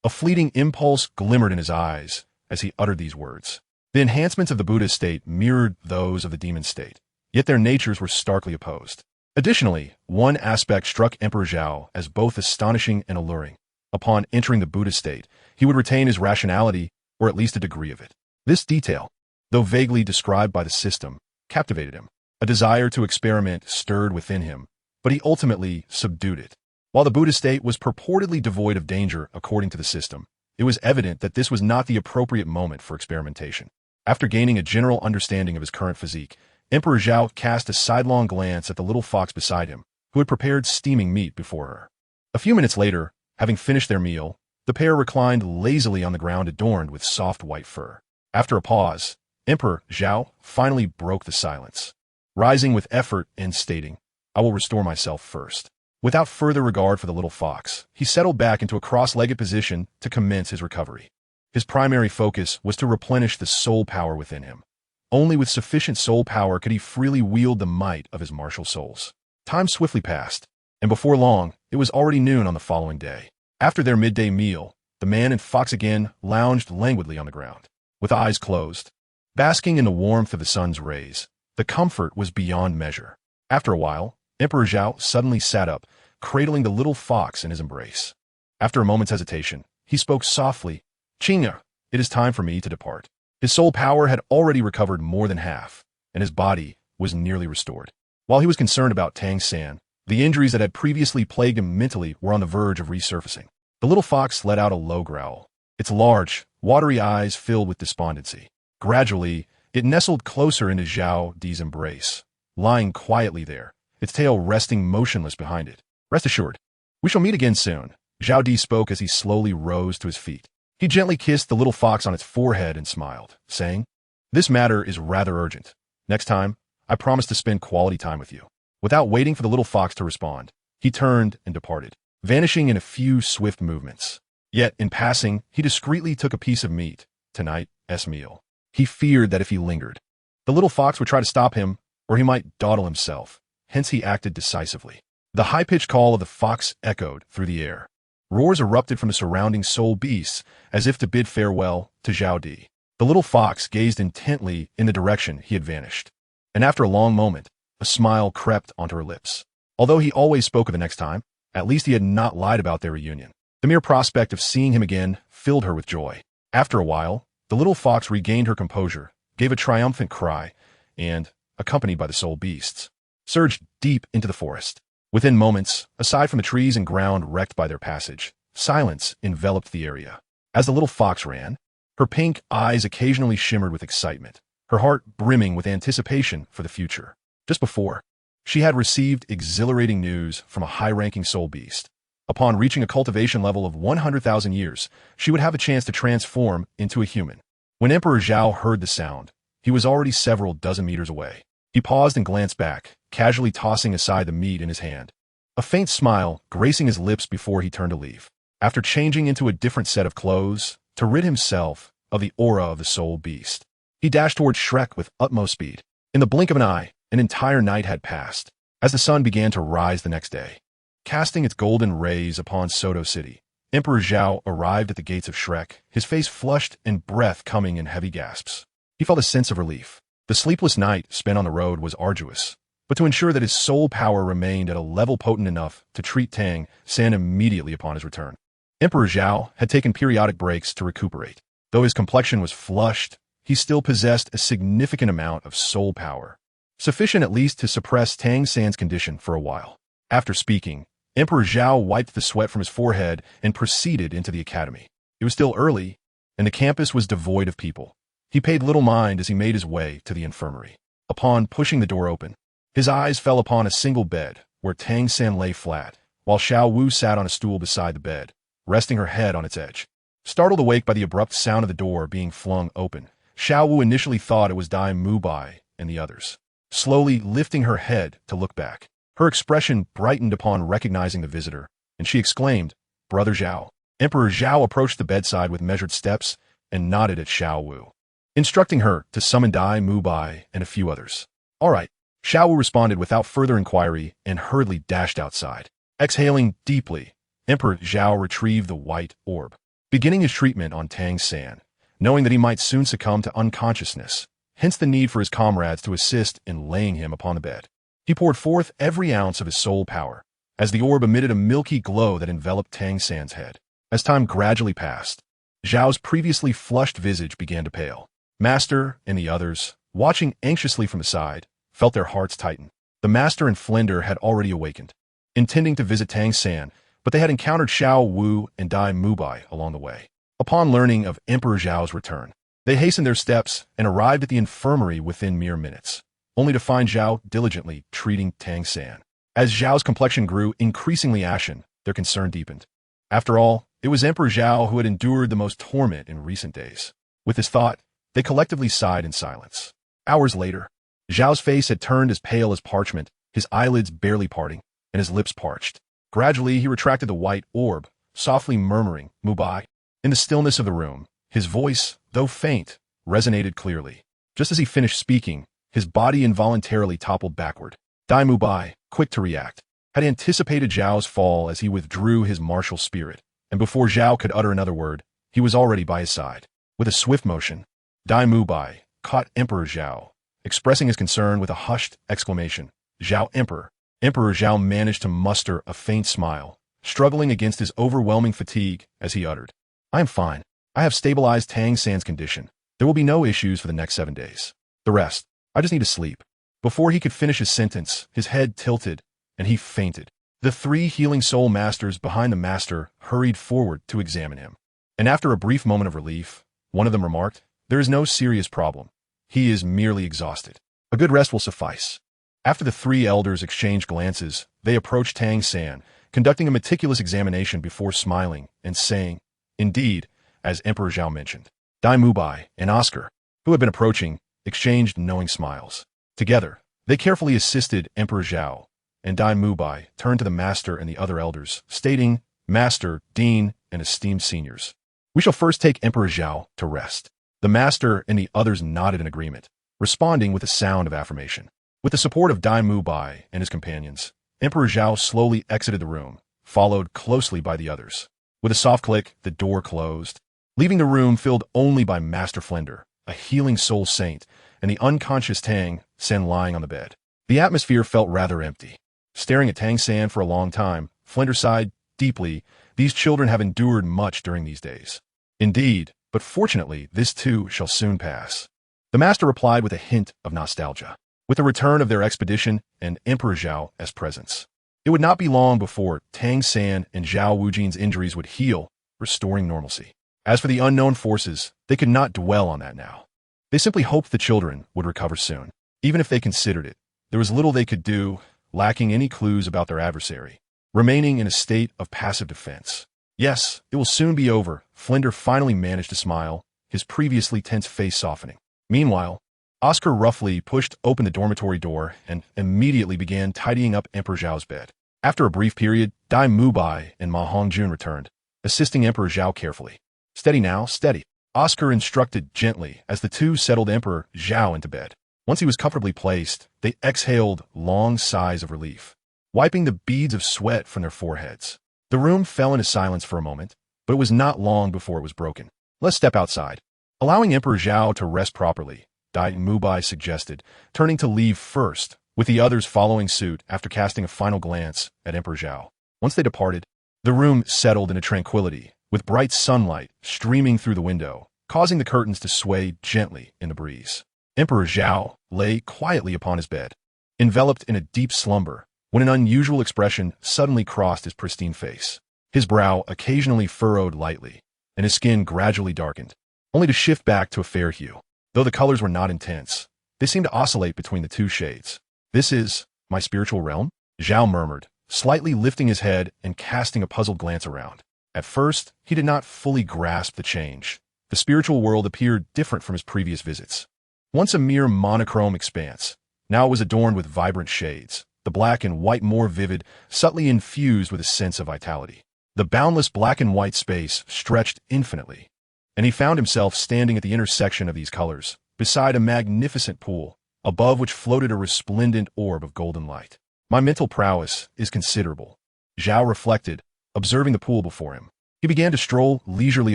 A fleeting impulse glimmered in his eyes as he uttered these words. The enhancements of the Buddha state mirrored those of the demon state, yet their natures were starkly opposed. Additionally, one aspect struck Emperor Zhao as both astonishing and alluring. Upon entering the Buddha state, he would retain his rationality, or at least a degree of it. This detail, though vaguely described by the system, captivated him. A desire to experiment stirred within him, but he ultimately subdued it. While the Buddha state was purportedly devoid of danger according to the system, it was evident that this was not the appropriate moment for experimentation. After gaining a general understanding of his current physique, Emperor Zhao cast a sidelong glance at the little fox beside him, who had prepared steaming meat before her. A few minutes later, having finished their meal, the pair reclined lazily on the ground adorned with soft white fur. After a pause, Emperor Zhao finally broke the silence, rising with effort and stating, "I will restore myself first." Without further regard for the little fox, he settled back into a cross-legged position to commence his recovery. His primary focus was to replenish the soul power within him. Only with sufficient soul power could he freely wield the might of his martial souls. Time swiftly passed, and before long, it was already noon on the following day. After their midday meal, the man and fox again lounged languidly on the ground. With eyes closed, basking in the warmth of the sun's rays, the comfort was beyond measure. After a while, Emperor Zhao suddenly sat up, cradling the little fox in his embrace. After a moment's hesitation, he spoke softly, "Qingya, it is time for me to depart." His soul power had already recovered more than half, and his body was nearly restored. While he was concerned about Tang San, the injuries that had previously plagued him mentally were on the verge of resurfacing. The little fox let out a low growl, its large, watery eyes filled with despondency. Gradually, it nestled closer into Zhao Di's embrace, lying quietly there, its tail resting motionless behind it. "Rest assured, we shall meet again soon," Zhao Di spoke as he slowly rose to his feet. He gently kissed the little fox on its forehead and smiled, saying, "This matter is rather urgent. Next time, I promise to spend quality time with you." Without waiting for the little fox to respond, he turned and departed, vanishing in a few swift movements. Yet, in passing, he discreetly took a piece of meat, tonight's meal. He feared that if he lingered, the little fox would try to stop him, or he might dawdle himself. Hence he acted decisively. The high-pitched call of the fox echoed through the air. Roars erupted from the surrounding soul beasts, as if to bid farewell to Zhao Di. The little fox gazed intently in the direction he had vanished, and after a long moment, a smile crept onto her lips. Although he always spoke of the next time, at least he had not lied about their reunion. The mere prospect of seeing him again filled her with joy. After a while, the little fox regained her composure, gave a triumphant cry, and, accompanied by the soul beasts, surged deep into the forest. Within moments, aside from the trees and ground wrecked by their passage, silence enveloped the area. As the little fox ran, her pink eyes occasionally shimmered with excitement, her heart brimming with anticipation for the future. Just before, she had received exhilarating news from a high-ranking soul beast. Upon reaching a cultivation level of 100,000 years, she would have a chance to transform into a human. When Emperor Zhao heard the sound, he was already several dozen meters away. He paused and glanced back, casually tossing aside the meat in his hand. A faint smile gracing his lips before he turned to leave. After changing into a different set of clothes, to rid himself of the aura of the soul beast, he dashed towards Shrek with utmost speed. In the blink of an eye, an entire night had passed, as the sun began to rise the next day. Casting its golden rays upon Soto City, Emperor Zhao arrived at the gates of Shrek, his face flushed and breath coming in heavy gasps. He felt a sense of relief. The sleepless night spent on the road was arduous, but to ensure that his soul power remained at a level potent enough to treat Tang San immediately upon his return. Emperor Zhao had taken periodic breaks to recuperate. Though his complexion was flushed, he still possessed a significant amount of soul power, sufficient at least to suppress Tang San's condition for a while. After speaking, Emperor Zhao wiped the sweat from his forehead and proceeded into the academy. It was still early, and the campus was devoid of people. He paid little mind as he made his way to the infirmary. Upon pushing the door open, his eyes fell upon a single bed where Tang San lay flat, while Xiao Wu sat on a stool beside the bed, resting her head on its edge. Startled awake by the abrupt sound of the door being flung open, Xiao Wu initially thought it was Dai Mubai and the others. Slowly lifting her head to look back, her expression brightened upon recognizing the visitor, and she exclaimed, "Brother Zhao." Emperor Zhao approached the bedside with measured steps and nodded at Xiao Wu, instructing her to summon Dai Mubai and a few others. "All right," Xiao Wu responded without further inquiry and hurriedly dashed outside. Exhaling deeply, Emperor Zhao retrieved the white orb, beginning his treatment on Tang San, knowing that he might soon succumb to unconsciousness, hence the need for his comrades to assist in laying him upon the bed. He poured forth every ounce of his soul power, as the orb emitted a milky glow that enveloped Tang San's head. As time gradually passed, Zhao's previously flushed visage began to pale. Master and the others, watching anxiously from the side, felt their hearts tighten. The Master and Flender had already awakened, intending to visit Tang San, but they had encountered Xiao Wu and Dai Mubai along the way. Upon learning of Emperor Zhao's return, they hastened their steps and arrived at the infirmary within mere minutes, only to find Zhao diligently treating Tang San. As Zhao's complexion grew increasingly ashen, their concern deepened. After all, it was Emperor Zhao who had endured the most torment in recent days. With this thought, they collectively sighed in silence. Hours later, Zhao's face had turned as pale as parchment, his eyelids barely parting, and his lips parched. Gradually, he retracted the white orb, softly murmuring, "Mubai." In the stillness of the room, his voice, though faint, resonated clearly. Just as he finished speaking, his body involuntarily toppled backward. Dai Mubai, quick to react, had anticipated Zhao's fall as he withdrew his martial spirit, and before Zhao could utter another word, he was already by his side. With a swift motion, Dai Mubai caught Emperor Zhao, expressing his concern with a hushed exclamation, "Zhao Emperor." Emperor Zhao managed to muster a faint smile, struggling against his overwhelming fatigue as he uttered, "I am fine. I have stabilized Tang San's condition. There will be no issues for the next 7 days. The rest, I just need to sleep." Before he could finish his sentence, his head tilted, and he fainted. The 3 healing soul masters behind the master hurried forward to examine him. And after a brief moment of relief, one of them remarked, "There is no serious problem. He is merely exhausted. A good rest will suffice." After the 3 elders exchanged glances, they approached Tang San, conducting a meticulous examination before smiling and saying, "Indeed, as Emperor Zhao mentioned." Dai Mubai and Oscar, who had been approaching, exchanged knowing smiles. Together, they carefully assisted Emperor Zhao, and Dai Mubai turned to the master and the other elders, stating, "Master, Dean, and esteemed seniors, we shall first take Emperor Zhao to rest." The master and the others nodded in agreement, responding with a sound of affirmation. With the support of Dai Mubai and his companions, Emperor Zhao slowly exited the room, followed closely by the others. With a soft click, the door closed, leaving the room filled only by Master Flender, a healing soul saint, and the unconscious Tang San lying on the bed. The atmosphere felt rather empty. Staring at Tang San for a long time, Flender sighed deeply. These children have endured much during these days. Indeed, but fortunately, this too shall soon pass. The master replied with a hint of nostalgia. With the return of their expedition and Emperor Zhao as presents, it would not be long before Tang San and Zhao Wujin's injuries would heal, restoring normalcy. As for the unknown forces, they could not dwell on that now. They simply hoped the children would recover soon. Even if they considered it, there was little they could do, lacking any clues about their adversary, remaining in a state of passive defense. Yes, it will soon be over. Flinder finally managed to smile, his previously tense face softening. Meanwhile, Oscar roughly pushed open the dormitory door and immediately began tidying up Emperor Zhao's bed. After a brief period, Dai Mubai and Ma Hongjun returned, assisting Emperor Zhao carefully. Steady now, steady, Oscar instructed gently as the two settled Emperor Zhao into bed. Once he was comfortably placed, they exhaled long sighs of relief, wiping the beads of sweat from their foreheads. The room fell into silence for a moment, but it was not long before it was broken. Let's step outside. Allowing Emperor Zhao to rest properly, Dai Mubai suggested, turning to leave first, with the others following suit after casting a final glance at Emperor Zhao. Once they departed, the room settled into tranquility, with bright sunlight streaming through the window, causing the curtains to sway gently in the breeze. Emperor Zhao lay quietly upon his bed, enveloped in a deep slumber, when an unusual expression suddenly crossed his pristine face. His brow occasionally furrowed lightly, and his skin gradually darkened, only to shift back to a fair hue. Though the colors were not intense, they seemed to oscillate between the two shades. "This is my spiritual realm?" Zhao murmured, slightly lifting his head and casting a puzzled glance around. At first, he did not fully grasp the change. The spiritual world appeared different from his previous visits. Once a mere monochrome expanse, now it was adorned with vibrant shades, the black and white more vivid, subtly infused with a sense of vitality. The boundless black and white space stretched infinitely, and he found himself standing at the intersection of these colors, beside a magnificent pool, above which floated a resplendent orb of golden light. My mental prowess is considerable, Zhao reflected, observing the pool before him. He began to stroll leisurely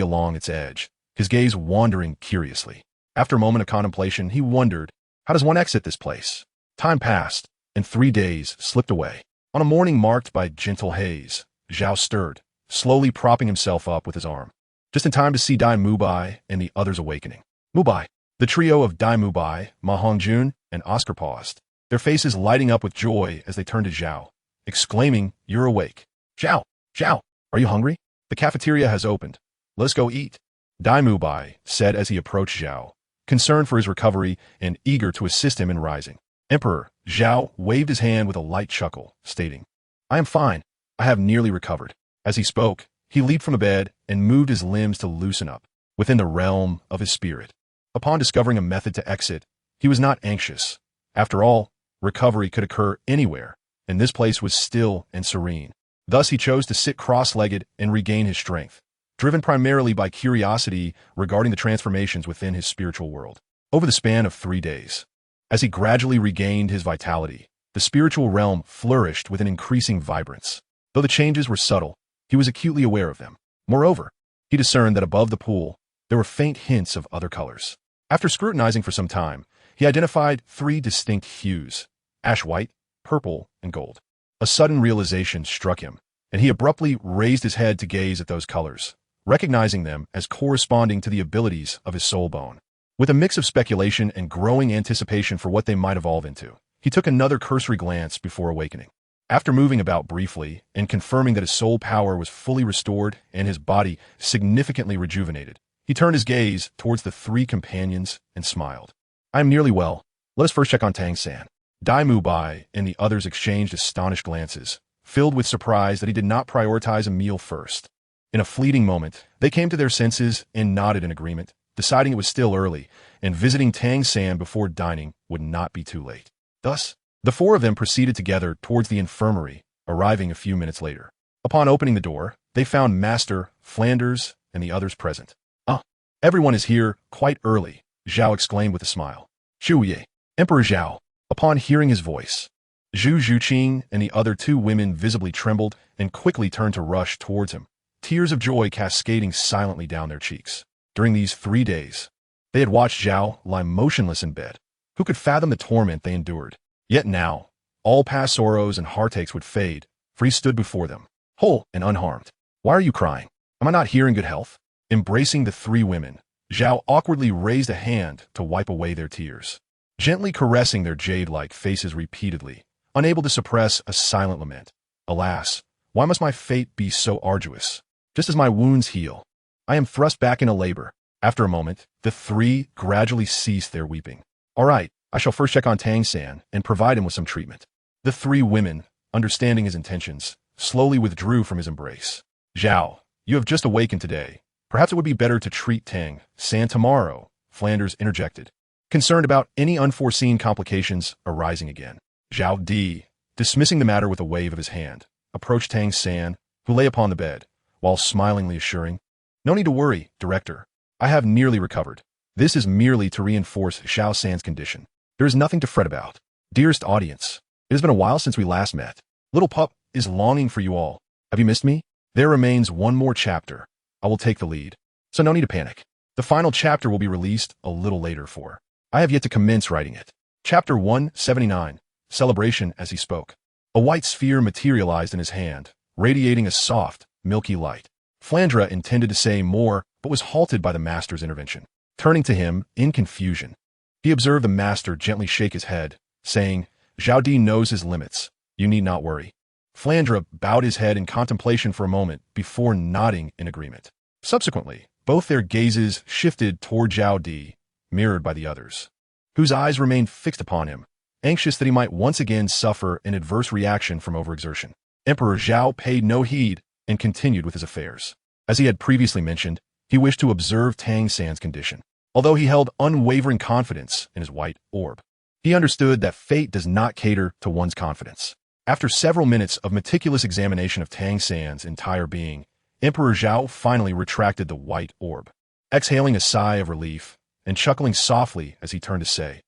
along its edge, his gaze wandering curiously. After a moment of contemplation, he wondered, how does one exit this place? Time passed, and 3 days slipped away. On a morning marked by gentle haze, Zhao stirred, slowly propping himself up with his arm, just in time to see Dai Mubai and the others awakening. Mubai. The trio of Dai Mubai, Ma Hongjun, and Oscar paused, their faces lighting up with joy as they turned to Zhao, exclaiming, "You're awake. Zhao, Zhao, are you hungry? The cafeteria has opened. Let's go eat." Dai Mubai said as he approached Zhao, concerned for his recovery and eager to assist him in rising. Emperor Zhao waved his hand with a light chuckle, stating, "I am fine. I have nearly recovered." As he spoke, he leaped from the bed and moved his limbs to loosen up, within the realm of his spirit. Upon discovering a method to exit, he was not anxious. After all, recovery could occur anywhere, and this place was still and serene. Thus he chose to sit cross-legged and regain his strength, driven primarily by curiosity regarding the transformations within his spiritual world. Over the span of 3 days, as he gradually regained his vitality, the spiritual realm flourished with an increasing vibrance. Though the changes were subtle, he was acutely aware of them. Moreover, he discerned that above the pool, there were faint hints of other colors. After scrutinizing for some time, he identified 3 distinct hues: ash white, purple, and gold. A sudden realization struck him, and he abruptly raised his head to gaze at those colors, recognizing them as corresponding to the abilities of his soul bone. With a mix of speculation and growing anticipation for what they might evolve into, he took another cursory glance before awakening. After moving about briefly and confirming that his soul power was fully restored and his body significantly rejuvenated, he turned his gaze towards the 3 companions and smiled. "I am nearly well. Let us first check on Tang-san." Dai Mubai and the others exchanged astonished glances, filled with surprise that he did not prioritize a meal first. In a fleeting moment, they came to their senses and nodded in agreement, deciding it was still early, and visiting Tang-san before dining would not be too late. Thus, the 4 of them proceeded together towards the infirmary, arriving a few minutes later. Upon opening the door, they found Master, Flanders, and the others present. "Ah, everyone is here quite early," Zhao exclaimed with a smile. "Shuye, Emperor Zhao." Upon hearing his voice, Zhu Zhuqing and the other 2 women visibly trembled and quickly turned to rush towards him, tears of joy cascading silently down their cheeks. During these 3 days, they had watched Zhao lie motionless in bed. Who could fathom the torment they endured? Yet now, all past sorrows and heartaches would fade, for he stood before them, whole and unharmed. "Why are you crying? Am I not here in good health?" Embracing the 3 women, Zhao awkwardly raised a hand to wipe away their tears, gently caressing their jade-like faces repeatedly, unable to suppress a silent lament. "Alas, why must my fate be so arduous? Just as my wounds heal, I am thrust back into labor." After a moment, the three gradually ceased their weeping. All right, I shall first check on Tang-san and provide him with some treatment. The three women, understanding his intentions, slowly withdrew from his embrace. Zhao, you have just awakened today. Perhaps it would be better to treat Tang-san tomorrow, Flanders interjected, concerned about any unforeseen complications arising again. Zhao Di, dismissing the matter with a wave of his hand, approached Tang-san, who lay upon the bed, while smilingly assuring, "No need to worry, Director. I have nearly recovered. This is merely to reinforce Zhao-san's condition. There is nothing to fret about. Dearest audience, it has been a while since we last met. Little pup is longing for you all. Have you missed me? There remains one more chapter. I will take the lead, so no need to panic. The final chapter will be released a little later for. I have yet to commence writing it." Chapter 179, Celebration as he spoke. A white sphere materialized in his hand, radiating a soft, milky light. Flandra intended to say more, but was halted by the master's intervention. Turning to him, in confusion, he observed the master gently shake his head, saying, "Zhao Di knows his limits. You need not worry." Flandra bowed his head in contemplation for a moment before nodding in agreement. Subsequently, both their gazes shifted toward Zhao Di, mirrored by the others, whose eyes remained fixed upon him, anxious that he might once again suffer an adverse reaction from overexertion. Emperor Zhao paid no heed and continued with his affairs. As he had previously mentioned, he wished to observe Tang-san's condition. Although he held unwavering confidence in his white orb, he understood that fate does not cater to one's confidence. After several minutes of meticulous examination of Tang-san's entire being, Emperor Zhao finally retracted the white orb, exhaling a sigh of relief and chuckling softly as he turned to say,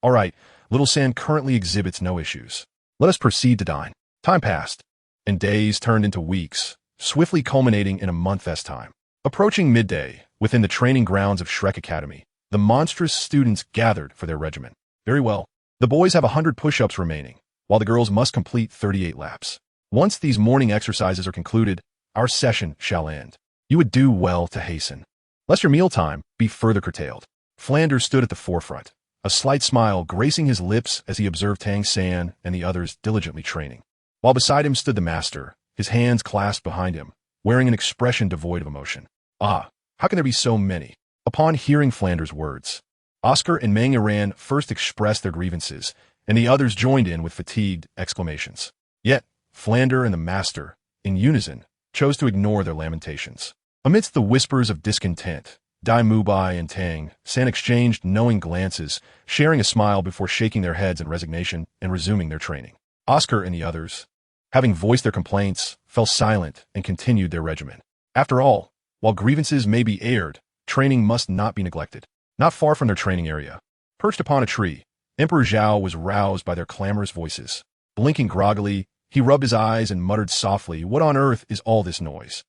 "All right, little San currently exhibits no issues. Let us proceed to dine." Time passed, and days turned into weeks, swiftly culminating in a month's time. Approaching midday, within the training grounds of Shrek Academy, the monstrous students gathered for their regimen. Very well. The boys have 100 push-ups remaining, while the girls must complete 38 laps. Once these morning exercises are concluded, our session shall end. You would do well to hasten, lest your mealtime be further curtailed. Flanders stood at the forefront, a slight smile gracing his lips as he observed Tang-san and the others diligently training. While beside him stood the master, his hands clasped behind him, wearing an expression devoid of emotion. Ah, how can there be so many? Upon hearing Flanders' words, Oscar and Meng Iran first expressed their grievances, and the others joined in with fatigued exclamations. Yet, Flander and the master, in unison, chose to ignore their lamentations. Amidst the whispers of discontent, Dai Mubai and Tang-san exchanged knowing glances, sharing a smile before shaking their heads in resignation and resuming their training. Oscar and the others, having voiced their complaints, fell silent and continued their regimen. After all, while grievances may be aired, training must not be neglected. Not far from their training area, perched upon a tree, Emperor Zhao was roused by their clamorous voices. Blinking groggily, he rubbed his eyes and muttered softly, "What on earth is all this noise?"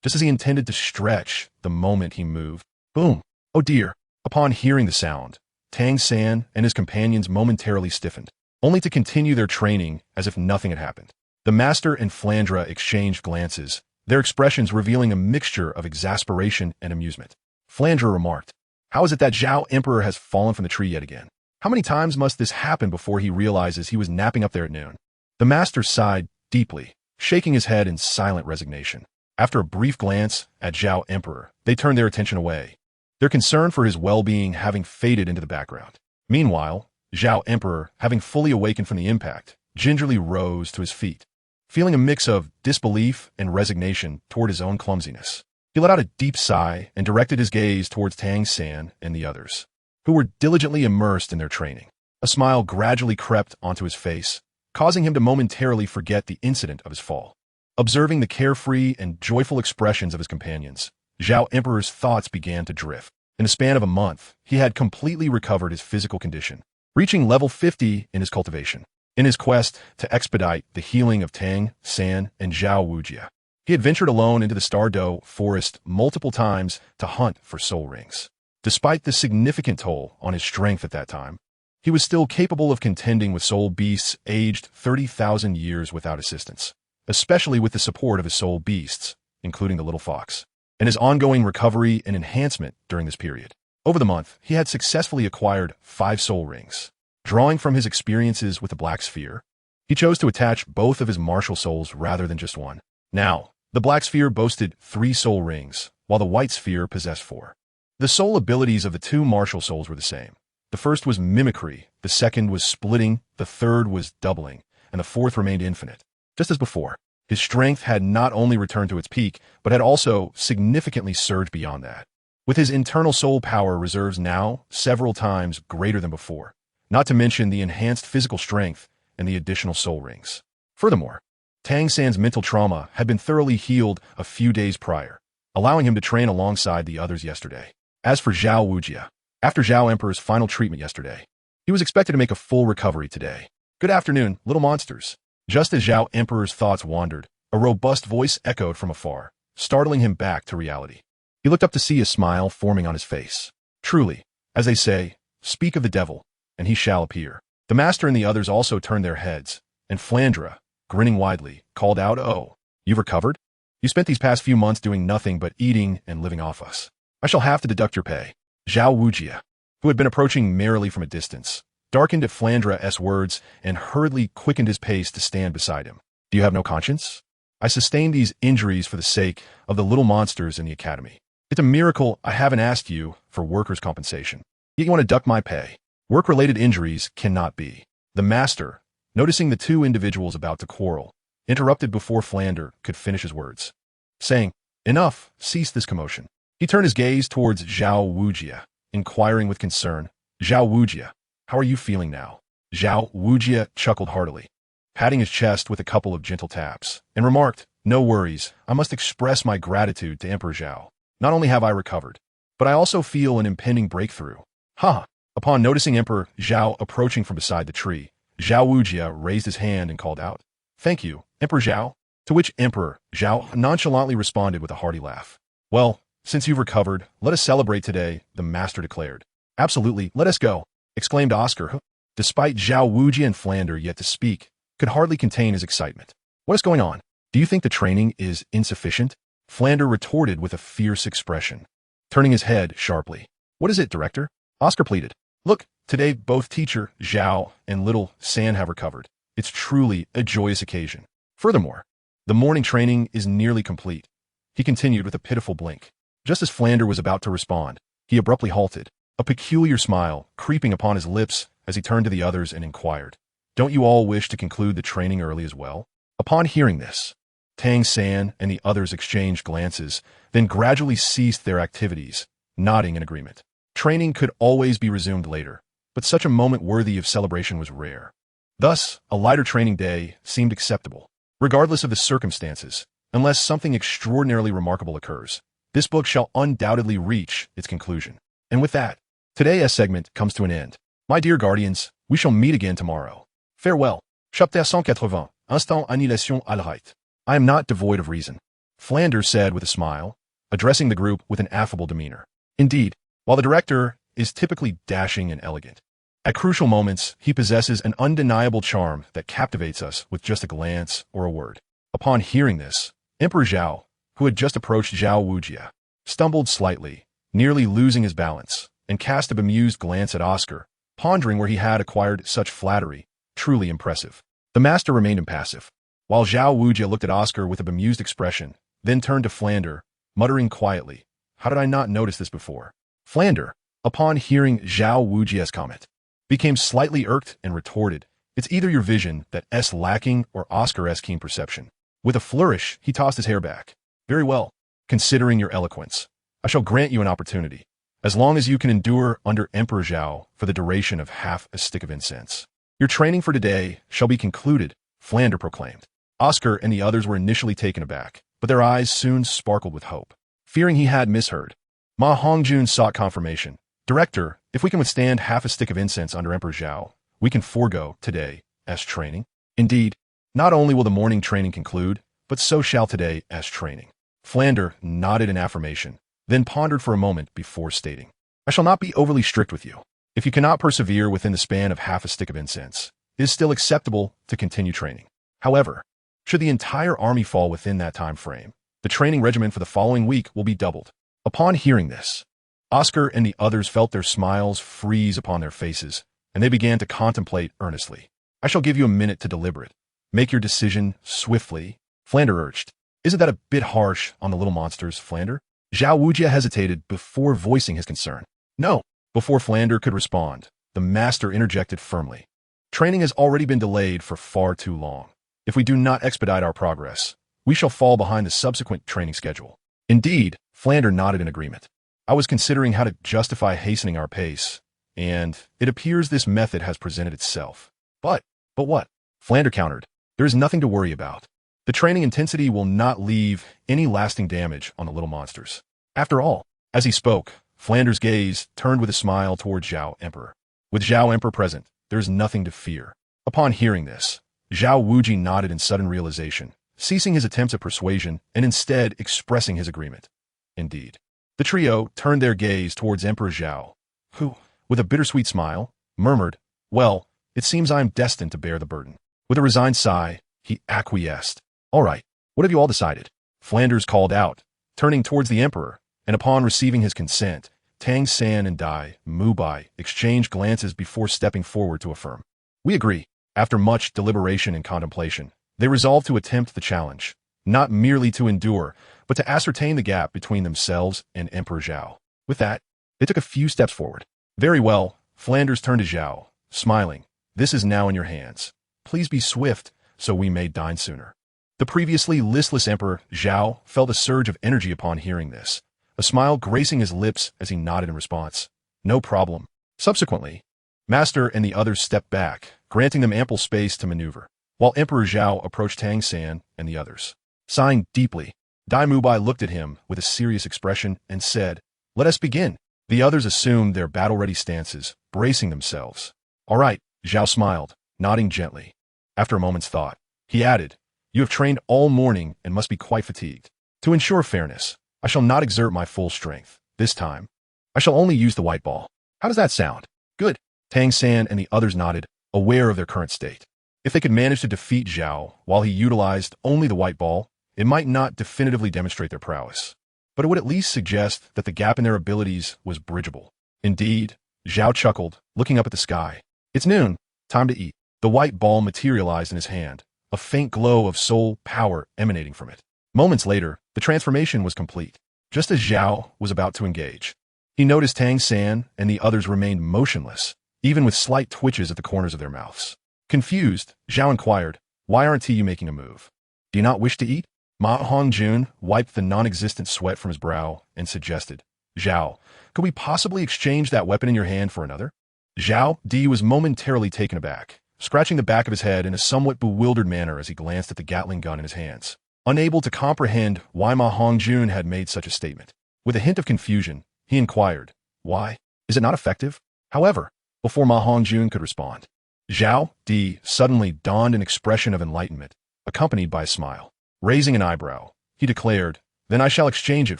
Just as he intended to stretch the moment he moved. Boom! Oh dear! Upon hearing the sound, Tang-san and his companions momentarily stiffened, only to continue their training as if nothing had happened. The master and Flandra exchanged glances, their expressions revealing a mixture of exasperation and amusement. Flandra remarked, "How is it that Zhao Emperor has fallen from the tree yet again? How many times must this happen before he realizes he was napping up there at noon?" The master sighed deeply, shaking his head in silent resignation. After a brief glance at Zhao Emperor, they turned their attention away, their concern for his well-being having faded into the background. Meanwhile, Zhao Emperor, having fully awakened from the impact, gingerly rose to his feet, feeling a mix of disbelief and resignation toward his own clumsiness. He let out a deep sigh and directed his gaze towards Tang-san and the others, who were diligently immersed in their training. A smile gradually crept onto his face, causing him to momentarily forget the incident of his fall. Observing the carefree and joyful expressions of his companions, Zhao Emperor's thoughts began to drift. In the span of a month, he had completely recovered his physical condition, reaching level 50 in his cultivation. In his quest to expedite the healing of Tang, San, and Zhao Wujia, he had ventured alone into the Stardow forest multiple times to hunt for soul rings. Despite the significant toll on his strength at that time, he was still capable of contending with soul beasts aged 30,000 years without assistance, especially with the support of his soul beasts, including the little fox, and his ongoing recovery and enhancement during this period. Over the month, he had successfully acquired 5 soul rings. Drawing from his experiences with the Black Sphere, he chose to attach both of his martial souls rather than just one. Now, the Black Sphere boasted 3 soul rings, while the White Sphere possessed 4. The soul abilities of the two martial souls were the same. The first was mimicry, the second was splitting, the third was doubling, and the fourth remained infinite. Just as before, his strength had not only returned to its peak, but had also significantly surged beyond that. With his internal soul power reserves now several times greater than before, not to mention the enhanced physical strength and the additional soul rings. Furthermore, Tang San's mental trauma had been thoroughly healed a few days prior, allowing him to train alongside the others yesterday. As for Zhao Wujia, after Zhao Emperor's final treatment yesterday, he was expected to make a full recovery today. Good afternoon, little monsters. Just as Zhao Emperor's thoughts wandered, a robust voice echoed from afar, startling him back to reality. He looked up to see a smile forming on his face. Truly, as they say, speak of the devil, and he shall appear. The master and the others also turned their heads, and Flandra, grinning widely, called out, "Oh, you've recovered? You spent these past few months doing nothing but eating and living off us. I shall have to deduct your pay." Zhao Wujia, who had been approaching merrily from a distance, darkened at Flandra's words and hurriedly quickened his pace to stand beside him. "Do you have no conscience? I sustained these injuries for the sake of the little monsters in the academy. It's a miracle I haven't asked you for workers' compensation. Yet you want to duck my pay. Work-related injuries cannot be." The master, noticing the two individuals about to quarrel, interrupted before Flander could finish his words, saying, "Enough, cease this commotion." He turned his gaze towards Zhao Wujia, inquiring with concern, "Zhao Wujia, how are you feeling now?" Zhao Wujia chuckled heartily, patting his chest with a couple of gentle taps, and remarked, "No worries, I must express my gratitude to Emperor Zhao. Not only have I recovered, but I also feel an impending breakthrough." Ha! Upon noticing Emperor Zhao approaching from beside the tree, Zhao Wujia raised his hand and called out, "Thank you, Emperor Zhao," to which Emperor Zhao nonchalantly responded with a hearty laugh. "Well, since you've recovered, let us celebrate today," the master declared. "Absolutely, let us go," exclaimed Oscar, who, despite Zhao Wujia and Flander yet to speak, could hardly contain his excitement. "What is going on? Do you think the training is insufficient?" Flander retorted with a fierce expression, turning his head sharply. "What is it, Director?" Oscar pleaded. "Look, today both teacher Zhao and little San have recovered. It's truly a joyous occasion. Furthermore, the morning training is nearly complete," he continued with a pitiful blink. Just as Flander was about to respond, he abruptly halted, a peculiar smile creeping upon his lips as he turned to the others and inquired, "Don't you all wish to conclude the training early as well?" Upon hearing this, Tang San and the others exchanged glances, then gradually ceased their activities, nodding in agreement. Training could always be resumed later, but such a moment worthy of celebration was rare. Thus, a lighter training day seemed acceptable, regardless of the circumstances, unless something extraordinarily remarkable occurs. This book shall undoubtedly reach its conclusion. And with that, today's segment comes to an end. My dear guardians, we shall meet again tomorrow. Farewell. Chapitre 180, Instant Annihilation à l'arrêt. I am not devoid of reason, Flanders said with a smile, addressing the group with an affable demeanor. Indeed, while the director is typically dashing and elegant, at crucial moments he possesses an undeniable charm that captivates us with just a glance or a word. Upon hearing this, Emperor Zhao, who had just approached Zhao Wujia, stumbled slightly, nearly losing his balance, and cast a bemused glance at Oscar, pondering where he had acquired such flattery. Truly impressive. The master remained impassive, while Zhao Wujia looked at Oscar with a bemused expression, then turned to Flander, muttering quietly, "How did I not notice this before?" Flander, upon hearing Zhao Wujia's comment, became slightly irked and retorted, "It's either your vision that's lacking or Oscar's keen perception." With a flourish, he tossed his hair back. "Very well. Considering your eloquence, I shall grant you an opportunity, as long as you can endure under Emperor Zhao for the duration of half a stick of incense. Your training for today shall be concluded," Flander proclaimed. Oscar and the others were initially taken aback, but their eyes soon sparkled with hope. Fearing he had misheard, Ma Hongjun sought confirmation. "Director, if we can withstand half a stick of incense under Emperor Zhao, we can forego today's training." Indeed, not only will the morning training conclude, but so shall today's training. Flander nodded in affirmation, then pondered for a moment before stating, "I shall not be overly strict with you. If you cannot persevere within the span of half a stick of incense, it is still acceptable to continue training. However, should the entire army fall within that time frame, the training regimen for the following week will be doubled." Upon hearing this, Oscar and the others felt their smiles freeze upon their faces, and they began to contemplate earnestly. "I shall give you a minute to deliberate. Make your decision swiftly," Flander urged. "Isn't that a bit harsh on the little monsters, Flander?" Zhao Wujia hesitated before voicing his concern. No. Before Flander could respond, the master interjected firmly. Training has already been delayed for far too long. If we do not expedite our progress, we shall fall behind the subsequent training schedule. Indeed, Flander nodded in agreement. I was considering how to justify hastening our pace, and it appears this method has presented itself. But what? Flander countered. There is nothing to worry about. The training intensity will not leave any lasting damage on the little monsters. After all, as he spoke, Flander's gaze turned with a smile toward Zhao Emperor. With Zhao Emperor present, there is nothing to fear. Upon hearing this, Zhao Wuji nodded in sudden realization, ceasing his attempts at persuasion and instead expressing his agreement. Indeed. The trio turned their gaze towards Emperor Zhao, who, with a bittersweet smile, murmured, "Well, it seems I am destined to bear the burden." With a resigned sigh, he acquiesced. "All right, what have you all decided?" Flanders called out, turning towards the Emperor, and upon receiving his consent, Tang San and Dai Mubai exchanged glances before stepping forward to affirm. "We agree." After much deliberation and contemplation, they resolved to attempt the challenge, not merely to endure, but to ascertain the gap between themselves and Emperor Zhao. With that, they took a few steps forward. "Very well," Flanders turned to Zhao, smiling. "This is now in your hands. Please be swift, so we may dine sooner." The previously listless Emperor Zhao felt a surge of energy upon hearing this, a smile gracing his lips as he nodded in response. "No problem." Subsequently, Master and the others stepped back, granting them ample space to maneuver, while Emperor Zhao approached Tang San and the others. Sighing deeply, Dai Mubai looked at him with a serious expression and said, "Let us begin." The others assumed their battle-ready stances, bracing themselves. "All right," Zhao smiled, nodding gently. After a moment's thought, he added, "You have trained all morning and must be quite fatigued. To ensure fairness, I shall not exert my full strength. This time, I shall only use the white ball. How does that sound?" "Good." Tang San and the others nodded, aware of their current state. If they could manage to defeat Zhao while he utilized only the white ball, it might not definitively demonstrate their prowess, but it would at least suggest that the gap in their abilities was bridgeable. Indeed, Zhao chuckled, looking up at the sky. "It's noon. Time to eat." The white ball materialized in his hand, a faint glow of soul power emanating from it. Moments later, the transformation was complete. Just as Zhao was about to engage, he noticed Tang San and the others remained motionless, even with slight twitches at the corners of their mouths. Confused, Zhao inquired, "Why aren't you making a move? Do you not wish to eat?" Ma Hongjun wiped the non-existent sweat from his brow and suggested, "Zhao, could we possibly exchange that weapon in your hand for another?" Zhao Di was momentarily taken aback, scratching the back of his head in a somewhat bewildered manner as he glanced at the Gatling gun in his hands, unable to comprehend why Ma Hongjun had made such a statement. With a hint of confusion, he inquired, "Why? Is it not effective?" However, before Ma Hongjun could respond, Zhao Di suddenly donned an expression of enlightenment, accompanied by a smile. Raising an eyebrow, he declared, "Then I shall exchange it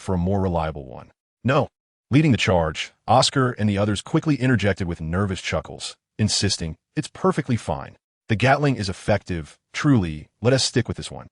for a more reliable one." "No." Leading the charge, Oscar and the others quickly interjected with nervous chuckles, insisting, "It's perfectly fine. The Gatling is effective. Truly, let us stick with this one."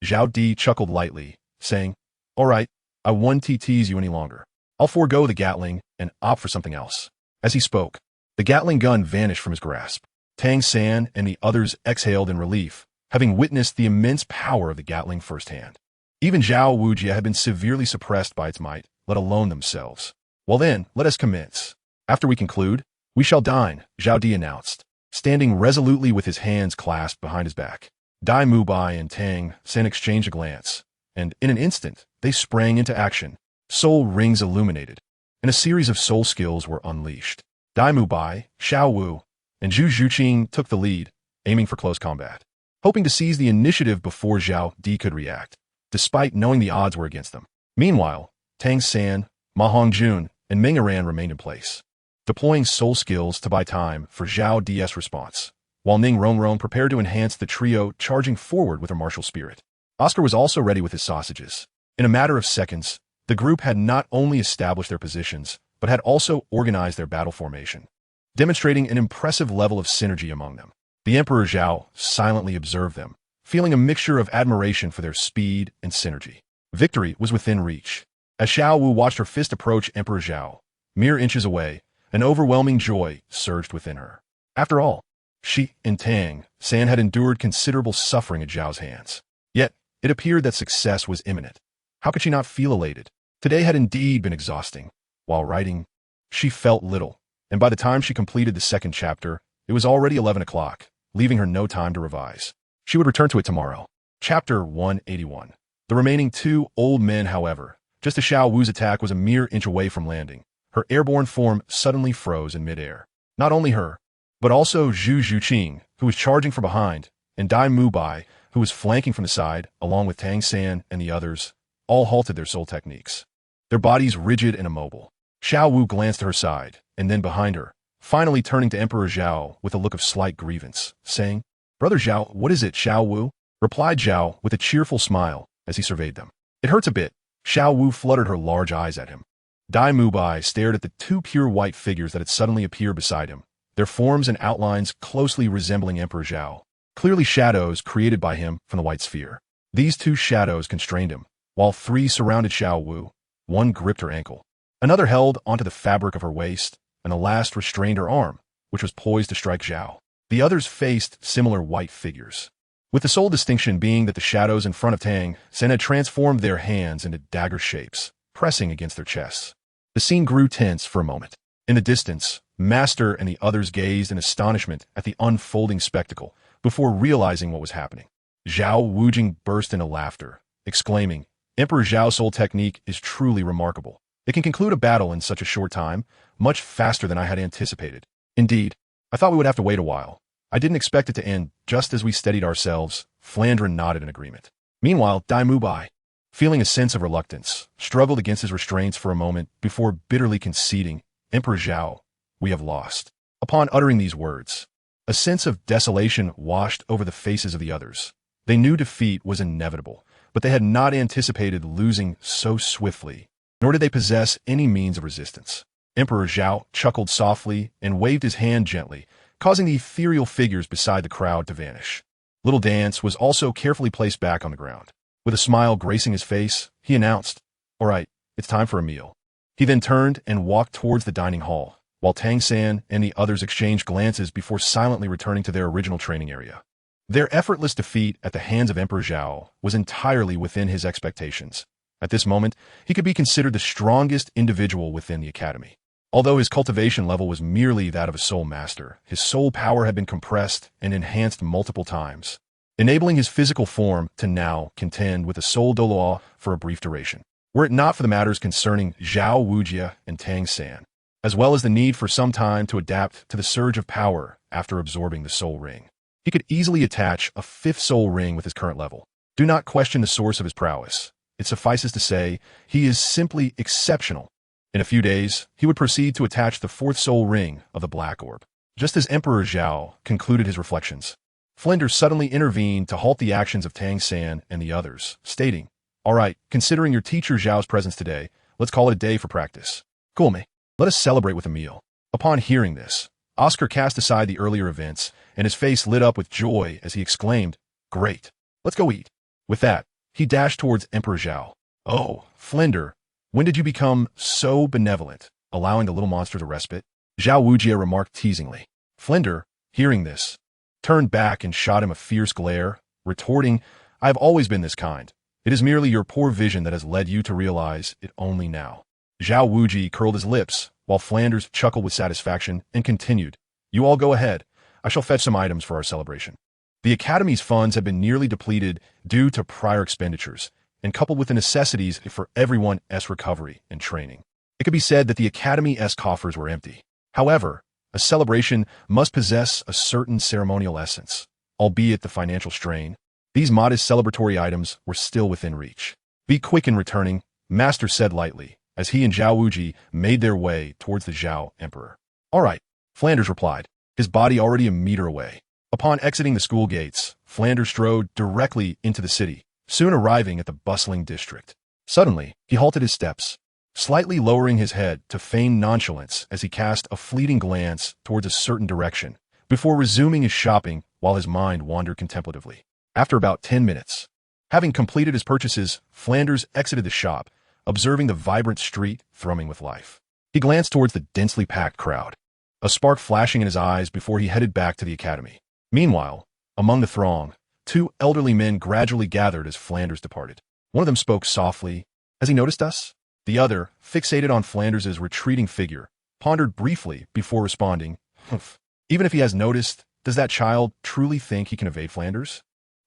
Zhao Di chuckled lightly, saying, "All right, I won't tease you any longer. I'll forego the Gatling and opt for something else." As he spoke, the Gatling gun vanished from his grasp. Tang San and the others exhaled in relief, having witnessed the immense power of the Gatling firsthand. Even Zhao Wujia had been severely suppressed by its might, let alone themselves. "Well then, let us commence. After we conclude, we shall dine," Zhao Di announced, standing resolutely with his hands clasped behind his back. Dai Mubai and Tang San exchanged a glance, and in an instant, they sprang into action. Soul rings illuminated, and a series of soul skills were unleashed. Dai Mubai, Xiao Wu, and Zhu Zhuqing took the lead, aiming for close combat, hoping to seize the initiative before Zhao Di could react, despite knowing the odds were against them. Meanwhile, Tang San, Ma Hongjun, and Ming Aran remained in place, deploying soul skills to buy time for Zhao Di's response, while Ning Rongrong prepared to enhance the trio charging forward with her martial spirit. Oscar was also ready with his sausages. In a matter of seconds, the group had not only established their positions, but had also organized their battle formation, demonstrating an impressive level of synergy among them. The Emperor Zhao silently observed them, feeling a mixture of admiration for their speed and synergy. Victory was within reach. As Xiao Wu watched her fist approach Emperor Zhao, mere inches away, an overwhelming joy surged within her. After all, she and Tang San had endured considerable suffering at Zhao's hands. Yet, it appeared that success was imminent. How could she not feel elated? Today had indeed been exhausting. While writing, she felt little, and by the time she completed the second chapter, it was already 11 o'clock, leaving her no time to revise. She would return to it tomorrow. Chapter 181. The remaining two old men, however, just as Zhao Wu's attack was a mere inch away from landing, her airborne form suddenly froze in midair. Not only her, but also Zhu Zhuqing, who was charging from behind, and Dai Mubai, who was flanking from the side, along with Tang San and the others, all halted their soul techniques. Their bodies rigid and immobile. Zhao Wu glanced to her side, and then behind her, finally turning to Emperor Zhao with a look of slight grievance, saying, "Brother Zhao, what is it, Zhao Wu?" replied Zhao with a cheerful smile as he surveyed them. "It hurts a bit." Zhao Wu fluttered her large eyes at him. Dai Mubai stared at the two pure white figures that had suddenly appeared beside him, their forms and outlines closely resembling Emperor Zhao, clearly shadows created by him from the white sphere. These two shadows constrained him, while three surrounded Zhao Wu. One gripped her ankle, another held onto the fabric of her waist, and the last restrained her arm, which was poised to strike Zhao. The others faced similar white figures, with the sole distinction being that the shadows in front of Tang San had transformed their hands into dagger shapes, pressing against their chests. The scene grew tense for a moment. In the distance, Master and the others gazed in astonishment at the unfolding spectacle before realizing what was happening. Zhao Wujing burst into laughter, exclaiming, "Emperor Zhao's soul technique is truly remarkable. It can conclude a battle in such a short time, much faster than I had anticipated. Indeed, I thought we would have to wait a while. I didn't expect it to end just as we steadied ourselves." Flandrin nodded in agreement. Meanwhile, Dai Mubai, feeling a sense of reluctance, struggled against his restraints for a moment before bitterly conceding, "Emperor Zhao, we have lost." Upon uttering these words, a sense of desolation washed over the faces of the others. They knew defeat was inevitable, but they had not anticipated losing so swiftly, nor did they possess any means of resistance. Emperor Zhao chuckled softly and waved his hand gently, causing the ethereal figures beside the crowd to vanish. Little Dance was also carefully placed back on the ground. With a smile gracing his face, he announced, "All right, it's time for a meal." He then turned and walked towards the dining hall, while Tang San and the others exchanged glances before silently returning to their original training area. Their effortless defeat at the hands of Emperor Zhao was entirely within his expectations. At this moment, he could be considered the strongest individual within the academy. Although his cultivation level was merely that of a soul master, his soul power had been compressed and enhanced multiple times, enabling his physical form to now contend with the soul Douluo for a brief duration. Were it not for the matters concerning Zhao Wujia and Tang San, as well as the need for some time to adapt to the surge of power after absorbing the soul ring, he could easily attach a fifth soul ring with his current level. Do not question the source of his prowess. It suffices to say he is simply exceptional. In a few days, he would proceed to attach the fourth soul ring of the black orb. Just as Emperor Zhao concluded his reflections, Flinder suddenly intervened to halt the actions of Tang San and the others, stating, "All right, considering your teacher Zhao's presence today, let's call it a day for practice. Cool, mate. Let us celebrate with a meal." Upon hearing this, Oscar cast aside the earlier events, and his face lit up with joy as he exclaimed, "Great, let's go eat." With that, he dashed towards Emperor Zhao. "Oh, Flinder, when did you become so benevolent, allowing the little monster to respite?" Zhao Wujia remarked teasingly. Flinder, hearing this, turned back and shot him a fierce glare, retorting, "I have always been this kind. It is merely your poor vision that has led you to realize it only now." Zhao Wuji curled his lips, while Flanders chuckled with satisfaction and continued, "You all go ahead. I shall fetch some items for our celebration." The Academy's funds had been nearly depleted due to prior expenditures, and coupled with the necessities for everyone's recovery and training, it could be said that the Academy's coffers were empty. However, a celebration must possess a certain ceremonial essence, albeit the financial strain. These modest celebratory items were still within reach. "Be quick in returning," Master said lightly, as he and Zhao Wuji made their way towards the Zhao Emperor. "All right," Flanders replied, his body already a meter away. Upon exiting the school gates, Flanders strode directly into the city, soon arriving at the bustling district. Suddenly, he halted his steps, slightly lowering his head to feign nonchalance as he cast a fleeting glance towards a certain direction, before resuming his shopping while his mind wandered contemplatively. After about 10 minutes, having completed his purchases, Flanders exited the shop, observing the vibrant street thrumming with life. He glanced towards the densely packed crowd, a spark flashing in his eyes before he headed back to the academy. Meanwhile, among the throng, two elderly men gradually gathered as Flanders departed. One of them spoke softly. "Has he noticed us?" The other, fixated on Flanders' retreating figure, pondered briefly before responding, "Humph. Even if he has noticed, does that child truly think he can evade Flanders?"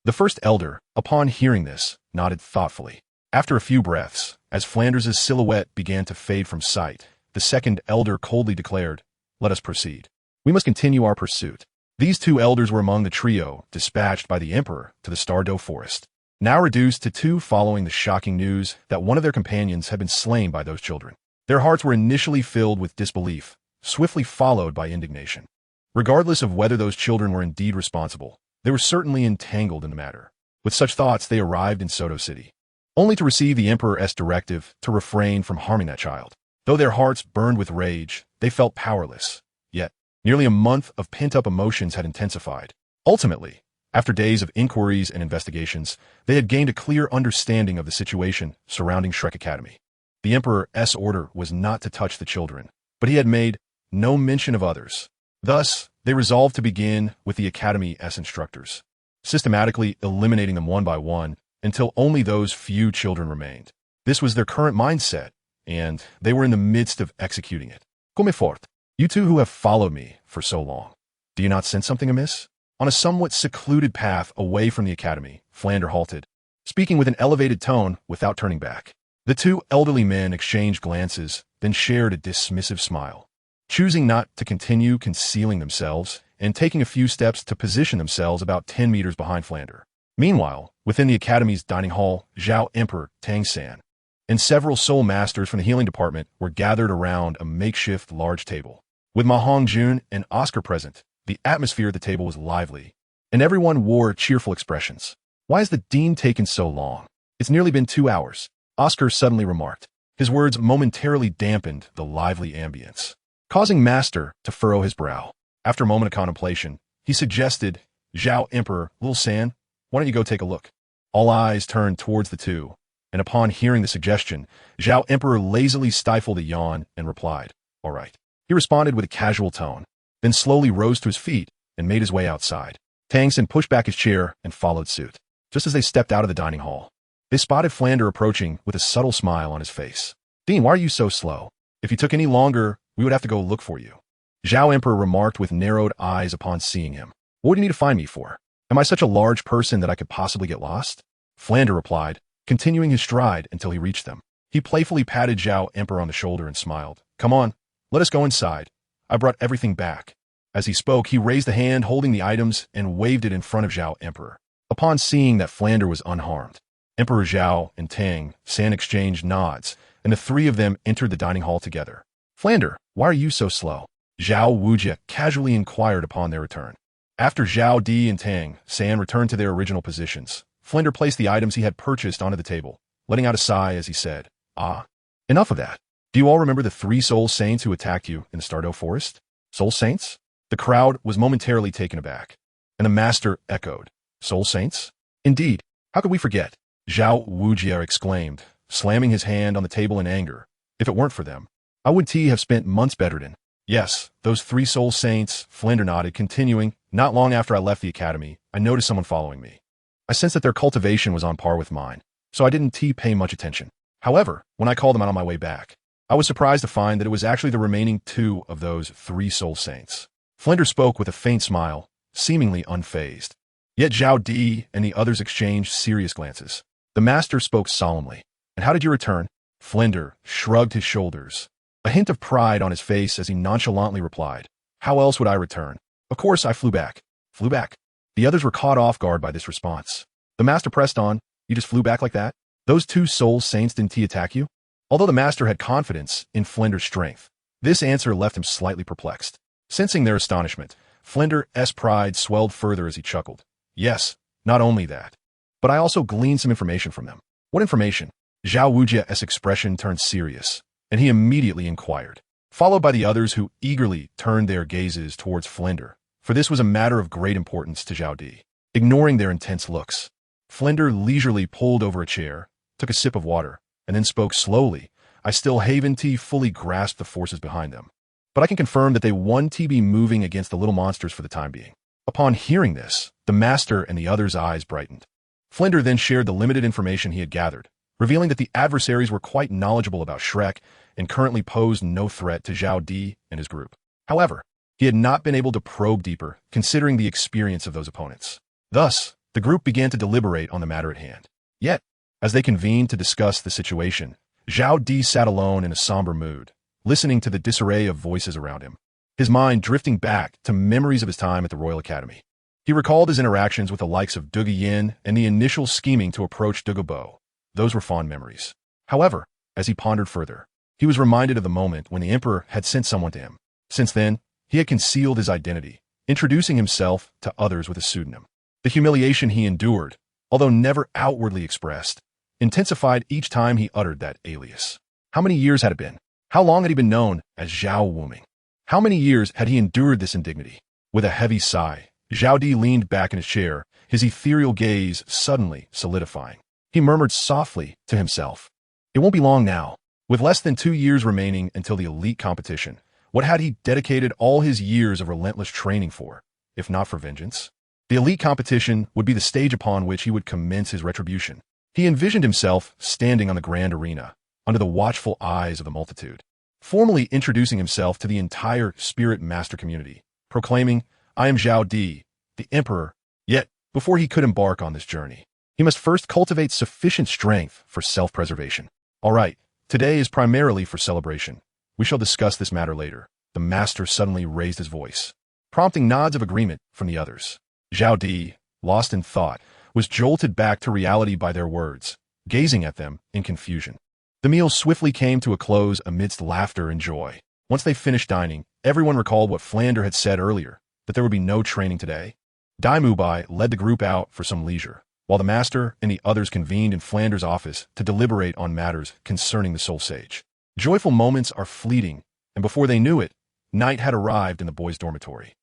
The first elder, upon hearing this, nodded thoughtfully. After a few breaths, as Flanders' silhouette began to fade from sight, the second elder coldly declared, "Let us proceed. We must continue our pursuit." These two elders were among the trio dispatched by the emperor to the Douluo forest, now reduced to two following the shocking news that one of their companions had been slain by those children. Their hearts were initially filled with disbelief, swiftly followed by indignation. Regardless of whether those children were indeed responsible, they were certainly entangled in the matter. With such thoughts, they arrived in Soto City, only to receive the emperor's directive to refrain from harming that child. Though their hearts burned with rage, they felt powerless. Yet, nearly a month of pent-up emotions had intensified. Ultimately, after days of inquiries and investigations, they had gained a clear understanding of the situation surrounding Shrek Academy. The emperor's order was not to touch the children, but he had made no mention of others. Thus, they resolved to begin with the Academy's instructors, systematically eliminating them one by one until only those few children remained. This was their current mindset, and they were in the midst of executing it. Come fort. You two who have followed me for so long, do you not sense something amiss? On a somewhat secluded path away from the academy, Flander halted, speaking with an elevated tone without turning back. The two elderly men exchanged glances, then shared a dismissive smile, choosing not to continue concealing themselves and taking a few steps to position themselves about 10 meters behind Flander. Meanwhile, within the academy's dining hall, Zhao Emperor Tang San and several soul masters from the healing department were gathered around a makeshift large table. With Ma Hongjun and Oscar present, the atmosphere at the table was lively, and everyone wore cheerful expressions. "Why has the dean taken so long? It's nearly been 2 hours," Oscar suddenly remarked. His words momentarily dampened the lively ambience, causing Master to furrow his brow. After a moment of contemplation, he suggested, "Zhao Emperor, Lil San, why don't you go take a look?" All eyes turned towards the two, and upon hearing the suggestion, Zhao Emperor lazily stifled a yawn and replied, "All right." He responded with a casual tone, then slowly rose to his feet and made his way outside. Tang San pushed back his chair and followed suit. Just as they stepped out of the dining hall, they spotted Flander approaching with a subtle smile on his face. "Dean, why are you so slow? If you took any longer, we would have to go look for you," Zhao Emperor remarked with narrowed eyes upon seeing him. "What would you need to find me for? Am I such a large person that I could possibly get lost?" Flander replied, continuing his stride until he reached them. He playfully patted Zhao Emperor on the shoulder and smiled. "Come on, let us go inside. I brought everything back." As he spoke, he raised the hand holding the items and waved it in front of Zhao Emperor. Upon seeing that Flander was unharmed, Emperor Zhao and Tang San exchanged nods, and the three of them entered the dining hall together. "Flander, why are you so slow?" Zhao Wujia casually inquired upon their return. After Zhao Di and Tang San returned to their original positions, Flander placed the items he had purchased onto the table, letting out a sigh as he said, "Ah, enough of that. Do you all remember the 3 soul saints who attacked you in the Douluo forest?" "Soul saints?" The crowd was momentarily taken aback, and the master echoed, "Soul saints? Indeed, how could we forget?" Zhao Wujia exclaimed, slamming his hand on the table in anger. "If it weren't for them, I would have spent months bedridden." "Yes, those 3 soul saints," Flander nodded, continuing, "Not long after I left the academy, I noticed someone following me. I sensed that their cultivation was on par with mine, so I didn't pay much attention. However, when I called them out on my way back, I was surprised to find that it was actually the remaining 2 of those 3 soul saints." Flander spoke with a faint smile, seemingly unfazed. Yet Zhao Di and the others exchanged serious glances. The master spoke solemnly. "And how did you return?" Flander shrugged his shoulders, a hint of pride on his face as he nonchalantly replied, "How else would I return? Of course I flew back." "Flew back?" The others were caught off guard by this response. The master pressed on, "You just flew back like that? Those 2 soul saints didn't attack you?" Although the master had confidence in Flinder's strength, this answer left him slightly perplexed. Sensing their astonishment, Flinder's pride swelled further as he chuckled. "Yes, not only that, but I also gleaned some information from them." "What information?" Zhao Wujia's expression turned serious, and he immediately inquired, followed by the others who eagerly turned their gazes towards Flinder, for this was a matter of great importance to Zhao Di. Ignoring their intense looks, Flinder leisurely pulled over a chair, took a sip of water, and then spoke slowly. "I still haven't fully grasped the forces behind them, but I can confirm that they won't be moving against the little monsters for the time being." Upon hearing this, the master and the others' eyes brightened. Flinder then shared the limited information he had gathered, revealing that the adversaries were quite knowledgeable about Shrek and currently posed no threat to Zhao Di and his group. However, he had not been able to probe deeper, considering the experience of those opponents. Thus, the group began to deliberate on the matter at hand. Yet, as they convened to discuss the situation, Zhao Di sat alone in a somber mood, listening to the disarray of voices around him, his mind drifting back to memories of his time at the Royal Academy. He recalled his interactions with the likes of Duge Yin and the initial scheming to approach Duge Bo. Those were fond memories. However, as he pondered further, he was reminded of the moment when the Emperor had sent someone to him. Since then, he had concealed his identity, introducing himself to others with a pseudonym. The humiliation he endured, although never outwardly expressed, intensified each time he uttered that alias. How many years had it been? How long had he been known as Zhao Wuming? How many years had he endured this indignity? With a heavy sigh, Zhao Di leaned back in his chair, his ethereal gaze suddenly solidifying. He murmured softly to himself, "It won't be long now." With less than 2 years remaining until the elite competition, what had he dedicated all his years of relentless training for, if not for vengeance? The elite competition would be the stage upon which he would commence his retribution. He envisioned himself standing on the grand arena, under the watchful eyes of the multitude, formally introducing himself to the entire Spirit Master community, proclaiming, "I am Zhao Di, the Emperor." Yet, before he could embark on this journey, he must first cultivate sufficient strength for self-preservation. All right, today is primarily for celebration. We shall discuss this matter later. The master suddenly raised his voice, prompting nods of agreement from the others. Zhao Di, lost in thought, was jolted back to reality by their words, gazing at them in confusion. The meal swiftly came to a close amidst laughter and joy. Once they finished dining, everyone recalled what Flander had said earlier, that there would be no training today. Dai Mubai led the group out for some leisure, while the master and the others convened in Flander's office to deliberate on matters concerning the Soul Sage. Joyful moments are fleeting, and before they knew it, night had arrived in the boys' dormitory.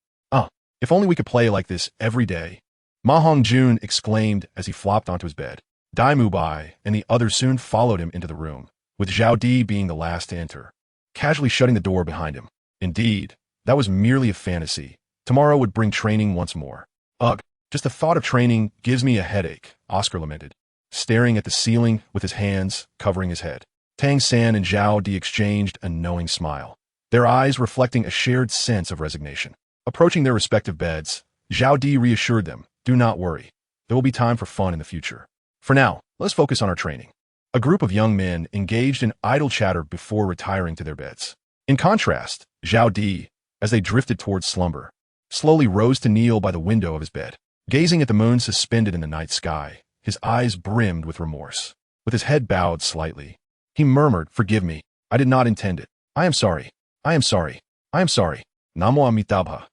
If only we could play like this every day," Ma Hongjun exclaimed as he flopped onto his bed. Dai Mubai and the others soon followed him into the room, with Zhao Di being the last to enter, casually shutting the door behind him. Indeed, that was merely a fantasy. Tomorrow would bring training once more. Ugh, just the thought of training gives me a headache, Oscar lamented, staring at the ceiling with his hands covering his head. Tang San and Zhao Di exchanged a knowing smile, their eyes reflecting a shared sense of resignation. Approaching their respective beds, Zhao Di reassured them, "Do not worry. There will be time for fun in the future. For now, let's focus on our training." A group of young men engaged in idle chatter before retiring to their beds. In contrast, Zhao Di, as they drifted towards slumber, slowly rose to kneel by the window of his bed. Gazing at the moon suspended in the night sky, his eyes brimmed with remorse. With his head bowed slightly, he murmured, "Forgive me. I did not intend it. I am sorry. I am sorry. I am sorry. Namo Amitabha.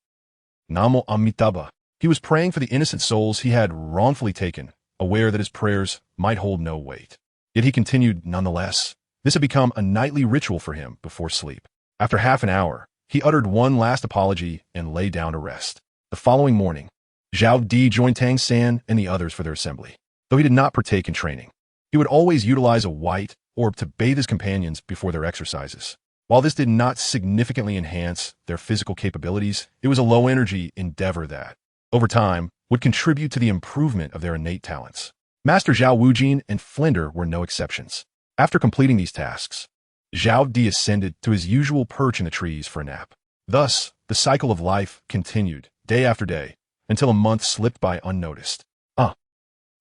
Namo Amitabha." He was praying for the innocent souls he had wrongfully taken, aware that his prayers might hold no weight. Yet he continued nonetheless. This had become a nightly ritual for him before sleep. After half an hour, he uttered one last apology and lay down to rest. The following morning, Zhao Di joined Tang San and the others for their assembly. Though he did not partake in training, he would always utilize a white orb to bathe his companions before their exercises. While this did not significantly enhance their physical capabilities, it was a low-energy endeavor that, over time, would contribute to the improvement of their innate talents. Master Zhao Wujin and Flinder were no exceptions. After completing these tasks, Zhao Di ascended to his usual perch in the trees for a nap. Thus, the cycle of life continued, day after day, until a month slipped by unnoticed.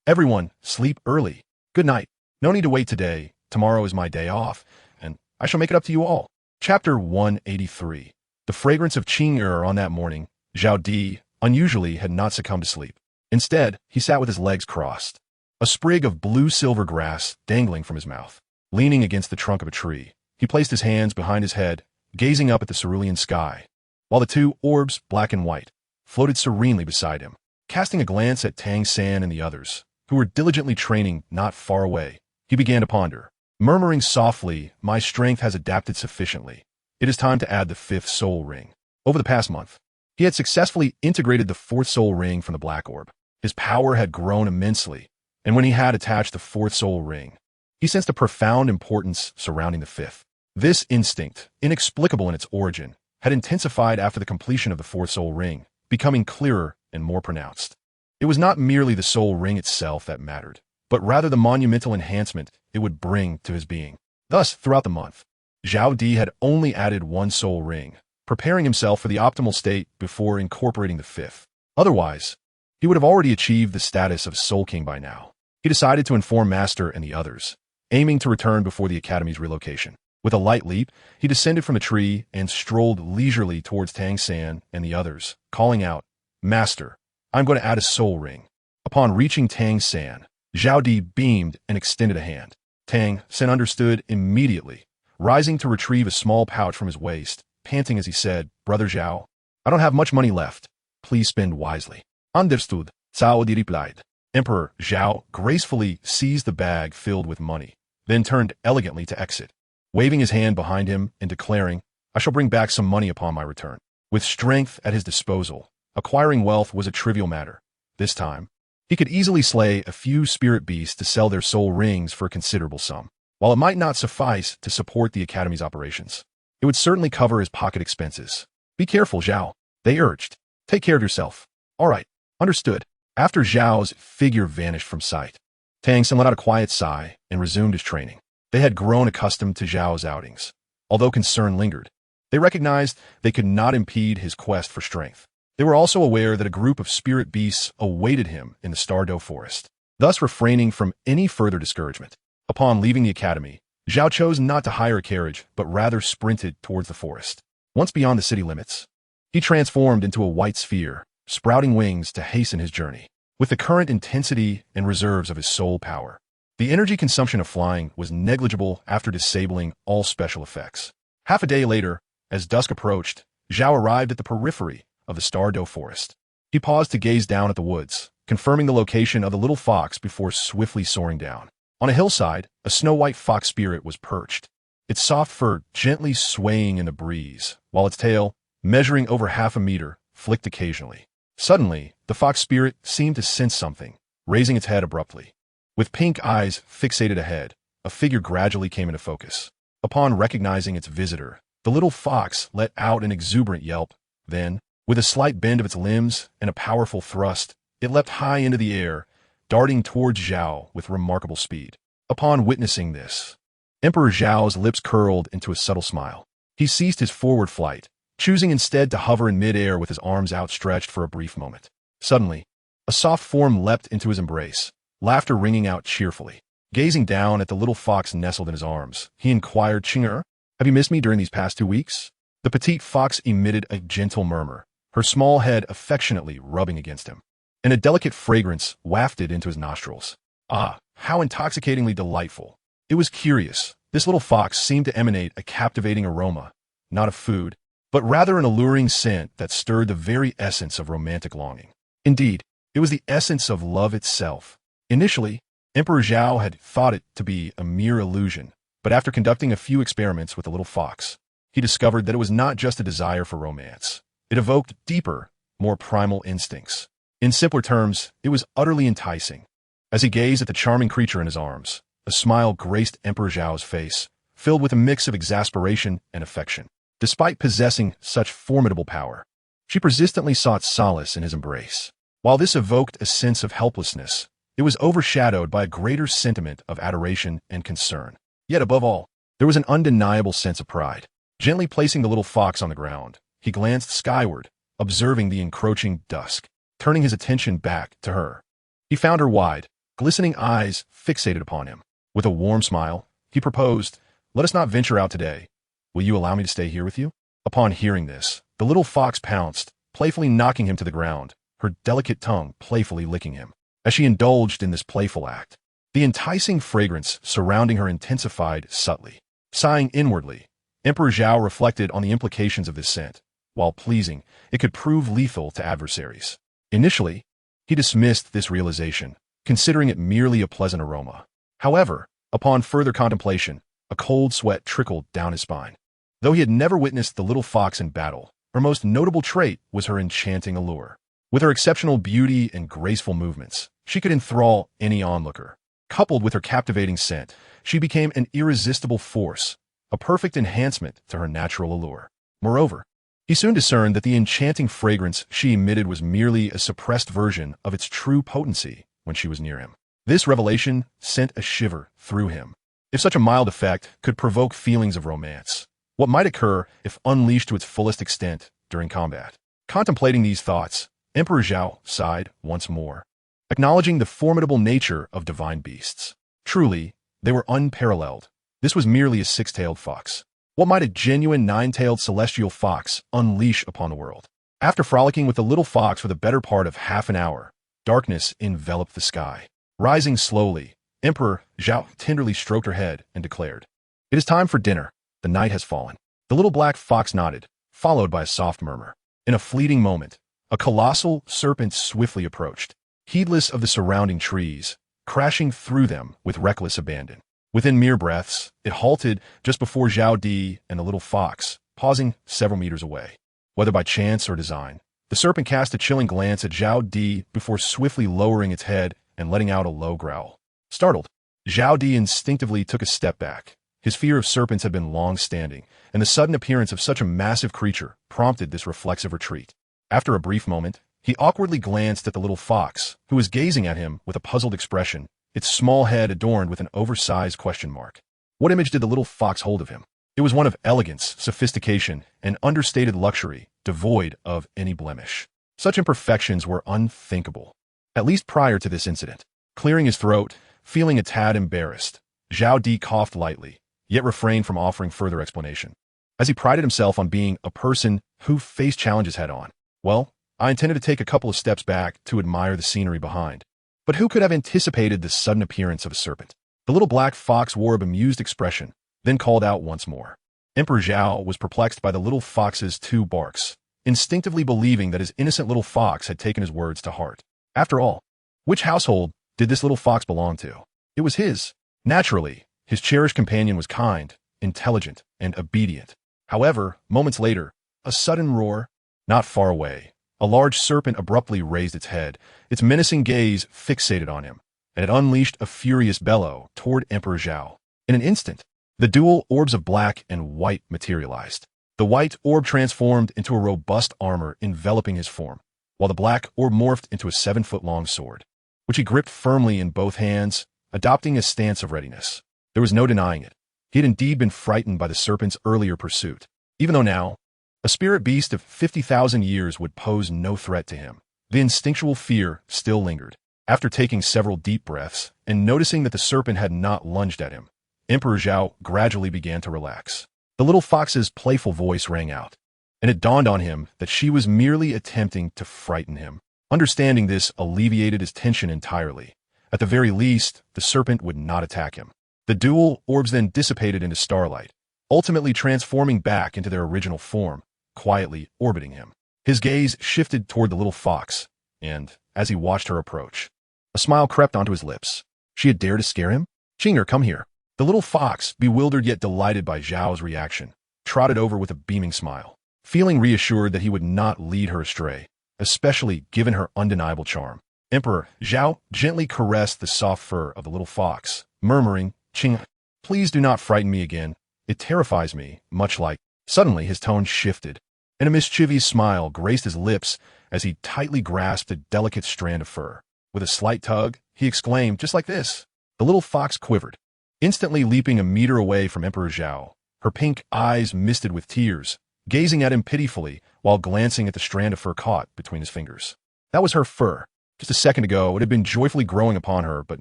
Everyone, sleep early. Good night. No need to wait today. Tomorrow is my day off, and I shall make it up to you all. Chapter 183. The fragrance of Qing'er on that morning, Zhao Di, unusually, had not succumbed to sleep. Instead, he sat with his legs crossed, a sprig of blue-silver grass dangling from his mouth. Leaning against the trunk of a tree, he placed his hands behind his head, gazing up at the cerulean sky, while the two orbs, black and white, floated serenely beside him. Casting a glance at Tang San and the others, who were diligently training not far away, he began to ponder. Murmuring softly, "My strength has adapted sufficiently. It is time to add the 5th soul ring." Over the past month, he had successfully integrated the 4th soul ring from the black orb. His power had grown immensely, and when he had attached the 4th soul ring, he sensed a profound importance surrounding the 5th. This instinct, inexplicable in its origin, had intensified after the completion of the 4th soul ring, becoming clearer and more pronounced. It was not merely the soul ring itself that mattered, but rather the monumental enhancement it would bring to his being. Thus, throughout the month, Zhao Di had only added one soul ring, preparing himself for the optimal state before incorporating the fifth. Otherwise, he would have already achieved the status of Soul King by now. He decided to inform Master and the others, aiming to return before the Academy's relocation. With a light leap, he descended from the tree and strolled leisurely towards Tang San and the others, calling out, "Master, I'm going to add a soul ring." Upon reaching Tang San, Zhao Di beamed and extended a hand. Tang San understood immediately, rising to retrieve a small pouch from his waist, panting as he said, "Brother Zhao, I don't have much money left. Please spend wisely." "Understood," Zhao Di replied. Emperor Zhao gracefully seized the bag filled with money, then turned elegantly to exit, waving his hand behind him and declaring, "I shall bring back some money upon my return." With strength at his disposal, acquiring wealth was a trivial matter. This time, he could easily slay a few spirit beasts to sell their soul rings for a considerable sum. While it might not suffice to support the Academy's operations, it would certainly cover his pocket expenses. "Be careful, Zhao," they urged. "Take care of yourself." "All right, understood." After Zhao's figure vanished from sight, Tang San let out a quiet sigh and resumed his training. They had grown accustomed to Zhao's outings. Although concern lingered, they recognized they could not impede his quest for strength. They were also aware that a group of spirit beasts awaited him in the Douluo forest, thus refraining from any further discouragement. Upon leaving the academy, Zhao chose not to hire a carriage, but rather sprinted towards the forest. Once beyond the city limits, he transformed into a white sphere, sprouting wings to hasten his journey. With the current intensity and reserves of his soul power, the energy consumption of flying was negligible after disabling all special effects. Half a day later, as dusk approached, Zhao arrived at the periphery of the Douluo forest. He paused to gaze down at the woods, confirming the location of the little fox before swiftly soaring down. On a hillside, a snow-white fox spirit was perched, its soft fur gently swaying in the breeze, while its tail, measuring over half a meter, flicked occasionally. Suddenly, the fox spirit seemed to sense something, raising its head abruptly. With pink eyes fixated ahead, a figure gradually came into focus. Upon recognizing its visitor, the little fox let out an exuberant yelp. Then, with a slight bend of its limbs and a powerful thrust, it leapt high into the air, darting towards Zhao with remarkable speed. Upon witnessing this, Emperor Zhao's lips curled into a subtle smile. He ceased his forward flight, choosing instead to hover in midair with his arms outstretched for a brief moment. Suddenly, a soft form leapt into his embrace, laughter ringing out cheerfully. Gazing down at the little fox nestled in his arms, he inquired, "Chinger, have you missed me during these past 2 weeks?" The petite fox emitted a gentle murmur, her small head affectionately rubbing against him, and a delicate fragrance wafted into his nostrils. Ah, how intoxicatingly delightful. It was curious. This little fox seemed to emanate a captivating aroma, not of food, but rather an alluring scent that stirred the very essence of romantic longing. Indeed, it was the essence of love itself. Initially, Emperor Zhao had thought it to be a mere illusion, but after conducting a few experiments with the little fox, he discovered that it was not just a desire for romance. It evoked deeper, more primal instincts. In simpler terms, it was utterly enticing. As he gazed at the charming creature in his arms, a smile graced Emperor Zhao's face, filled with a mix of exasperation and affection. Despite possessing such formidable power, she persistently sought solace in his embrace. While this evoked a sense of helplessness, it was overshadowed by a greater sentiment of adoration and concern. Yet above all, there was an undeniable sense of pride. Gently placing the little fox on the ground, he glanced skyward, observing the encroaching dusk. Turning his attention back to her, he found her wide, glistening eyes fixated upon him. With a warm smile, he proposed, "Let us not venture out today. Will you allow me to stay here with you?" Upon hearing this, the little fox pounced, playfully knocking him to the ground, her delicate tongue playfully licking him. As she indulged in this playful act, the enticing fragrance surrounding her intensified subtly. Sighing inwardly, Emperor Zhao reflected on the implications of this scent. While pleasing, it could prove lethal to adversaries. Initially, he dismissed this realization, considering it merely a pleasant aroma. However, upon further contemplation, a cold sweat trickled down his spine. Though he had never witnessed the little fox in battle, her most notable trait was her enchanting allure. With her exceptional beauty and graceful movements, she could enthrall any onlooker. Coupled with her captivating scent, she became an irresistible force, a perfect enhancement to her natural allure. Moreover, he soon discerned that the enchanting fragrance she emitted was merely a suppressed version of its true potency when she was near him. This revelation sent a shiver through him, If such a mild effect could provoke feelings of romance, what might occur if unleashed to its fullest extent during combat? Contemplating these thoughts, Emperor Zhao sighed once more, acknowledging the formidable nature of divine beasts. Truly, they were unparalleled. This was merely a six-tailed fox. What might a genuine nine-tailed celestial fox unleash upon the world? After frolicking with the little fox for the better part of half an hour, darkness enveloped the sky. Rising slowly, Emperor Zhao tenderly stroked her head and declared, "It is time for dinner. The night has fallen." The little black fox nodded, followed by a soft murmur. In a fleeting moment, a colossal serpent swiftly approached, heedless of the surrounding trees, crashing through them with reckless abandon. Within mere breaths, it halted just before Zhao Di and the little fox, pausing several meters away. Whether by chance or design, the serpent cast a chilling glance at Zhao Di before swiftly lowering its head and letting out a low growl. Startled, Zhao Di instinctively took a step back. His fear of serpents had been long-standing, and the sudden appearance of such a massive creature prompted this reflexive retreat. After a brief moment, he awkwardly glanced at the little fox, who was gazing at him with a puzzled expression, its small head adorned with an oversized question mark. What image did the little fox hold of him? It was one of elegance, sophistication, and understated luxury, devoid of any blemish. Such imperfections were unthinkable, at least prior to this incident. Clearing his throat, feeling a tad embarrassed, Zhao Di coughed lightly, yet refrained from offering further explanation. As he prided himself on being a person who faced challenges head-on, well, I intended to take a couple of steps back to admire the scenery behind. But who could have anticipated the sudden appearance of a serpent? The little black fox wore a bemused expression, then called out once more. Emperor Zhao was perplexed by the little fox's two barks, instinctively believing that his innocent little fox had taken his words to heart. After all, which household did this little fox belong to? It was his. Naturally, his cherished companion was kind, intelligent, and obedient. However, moments later, a sudden roar, not far away, a large serpent abruptly raised its head, its menacing gaze fixated on him, and it unleashed a furious bellow toward Emperor Zhao. In an instant, the dual orbs of black and white materialized. The white orb transformed into a robust armor enveloping his form, while the black orb morphed into a 7-foot-long sword, which he gripped firmly in both hands, adopting a stance of readiness. There was no denying it. He had indeed been frightened by the serpent's earlier pursuit, even though now, a spirit beast of 50,000 years would pose no threat to him. The instinctual fear still lingered. After taking several deep breaths and noticing that the serpent had not lunged at him, Emperor Zhao gradually began to relax. The little fox's playful voice rang out, and it dawned on him that she was merely attempting to frighten him. Understanding this alleviated his tension entirely. At the very least, the serpent would not attack him. The dual orbs then dissipated into starlight, ultimately transforming back into their original form, quietly orbiting him. His gaze shifted toward the little fox, and, as he watched her approach, a smile crept onto his lips. She had dared to scare him? Chinger, come here. The little fox, bewildered yet delighted by Zhao's reaction, trotted over with a beaming smile, feeling reassured that he would not lead her astray, especially given her undeniable charm. Emperor Zhao gently caressed the soft fur of the little fox, murmuring, "Ching, please do not frighten me again. It terrifies me, much like..." Suddenly his tone shifted, and a mischievous smile graced his lips as he tightly grasped a delicate strand of fur. With a slight tug, he exclaimed, just like this. The little fox quivered, instantly leaping a meter away from Emperor Zhao, her pink eyes misted with tears, gazing at him pitifully while glancing at the strand of fur caught between his fingers. That was her fur. Just a second ago, it had been joyfully growing upon her, but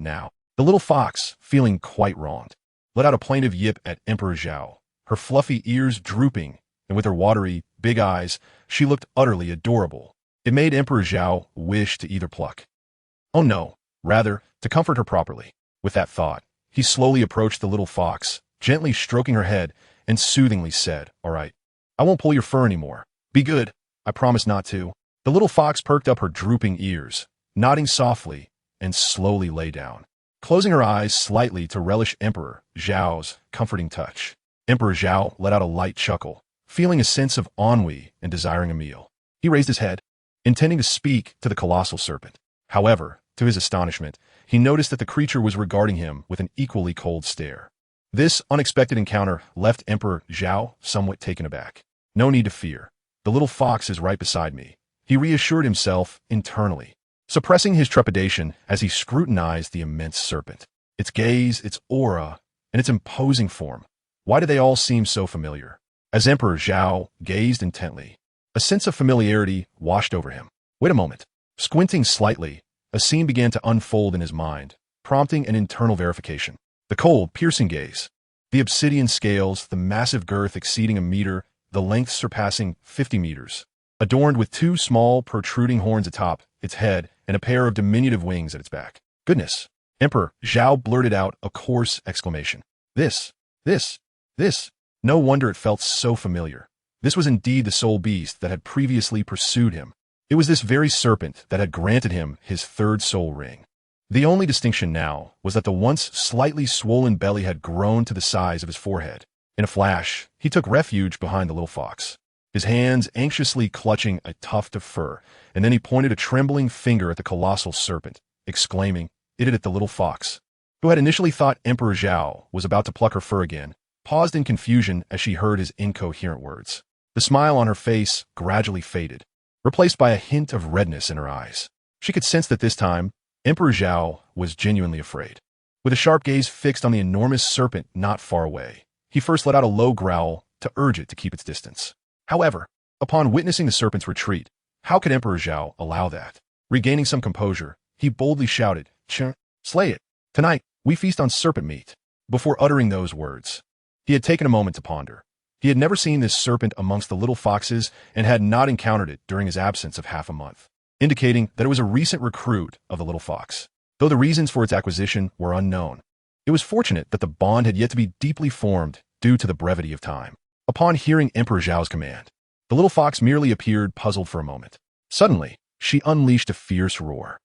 now, the little fox, feeling quite wronged, let out a plaintive yip at Emperor Zhao, her fluffy ears drooping, and with her watery, big eyes, she looked utterly adorable. It made Emperor Zhao wish to either pluck. Oh no, rather, to comfort her properly. With that thought, he slowly approached the little fox, gently stroking her head, and soothingly said, "All right, I won't pull your fur anymore. Be good. I promise not to." The little fox perked up her drooping ears, nodding softly, and slowly lay down, closing her eyes slightly to relish Emperor Zhao's comforting touch. Emperor Zhao let out a light chuckle, feeling a sense of ennui and desiring a meal. He raised his head, intending to speak to the colossal serpent. However, to his astonishment, he noticed that the creature was regarding him with an equally cold stare. This unexpected encounter left Emperor Zhao somewhat taken aback. No need to fear. The little fox is right beside me, he reassured himself internally, suppressing his trepidation as he scrutinized the immense serpent. Its gaze, its aura, and its imposing form. Why did they all seem so familiar? As Emperor Zhao gazed intently, a sense of familiarity washed over him. Wait a moment. Squinting slightly, a scene began to unfold in his mind, prompting an internal verification. The cold, piercing gaze. The obsidian scales, the massive girth exceeding a meter, the length surpassing 50 meters. Adorned with two small, protruding horns atop its head and a pair of diminutive wings at its back. Goodness! Emperor Zhao blurted out a coarse exclamation. This. No wonder it felt so familiar. This was indeed the soul beast that had previously pursued him. It was this very serpent that had granted him his third soul ring. The only distinction now was that the once slightly swollen belly had grown to the size of his forehead. In a flash, he took refuge behind the little fox, his hands anxiously clutching a tuft of fur, and then he pointed a trembling finger at the colossal serpent, exclaiming, "It at the little fox," who had initially thought Emperor Zhao was about to pluck her fur again, paused in confusion as she heard his incoherent words. The smile on her face gradually faded, replaced by a hint of redness in her eyes. She could sense that this time, Emperor Zhao was genuinely afraid. With a sharp gaze fixed on the enormous serpent not far away, he first let out a low growl to urge it to keep its distance. However, upon witnessing the serpent's retreat, how could Emperor Zhao allow that? Regaining some composure, he boldly shouted, "Slay it! Tonight, we feast on serpent meat." Before uttering those words, he had taken a moment to ponder. He had never seen this serpent amongst the little foxes and had not encountered it during his absence of half a month, indicating that it was a recent recruit of the little fox. Though the reasons for its acquisition were unknown, it was fortunate that the bond had yet to be deeply formed due to the brevity of time. Upon hearing Emperor Zhao's command, the little fox merely appeared puzzled for a moment. Suddenly, she unleashed a fierce roar.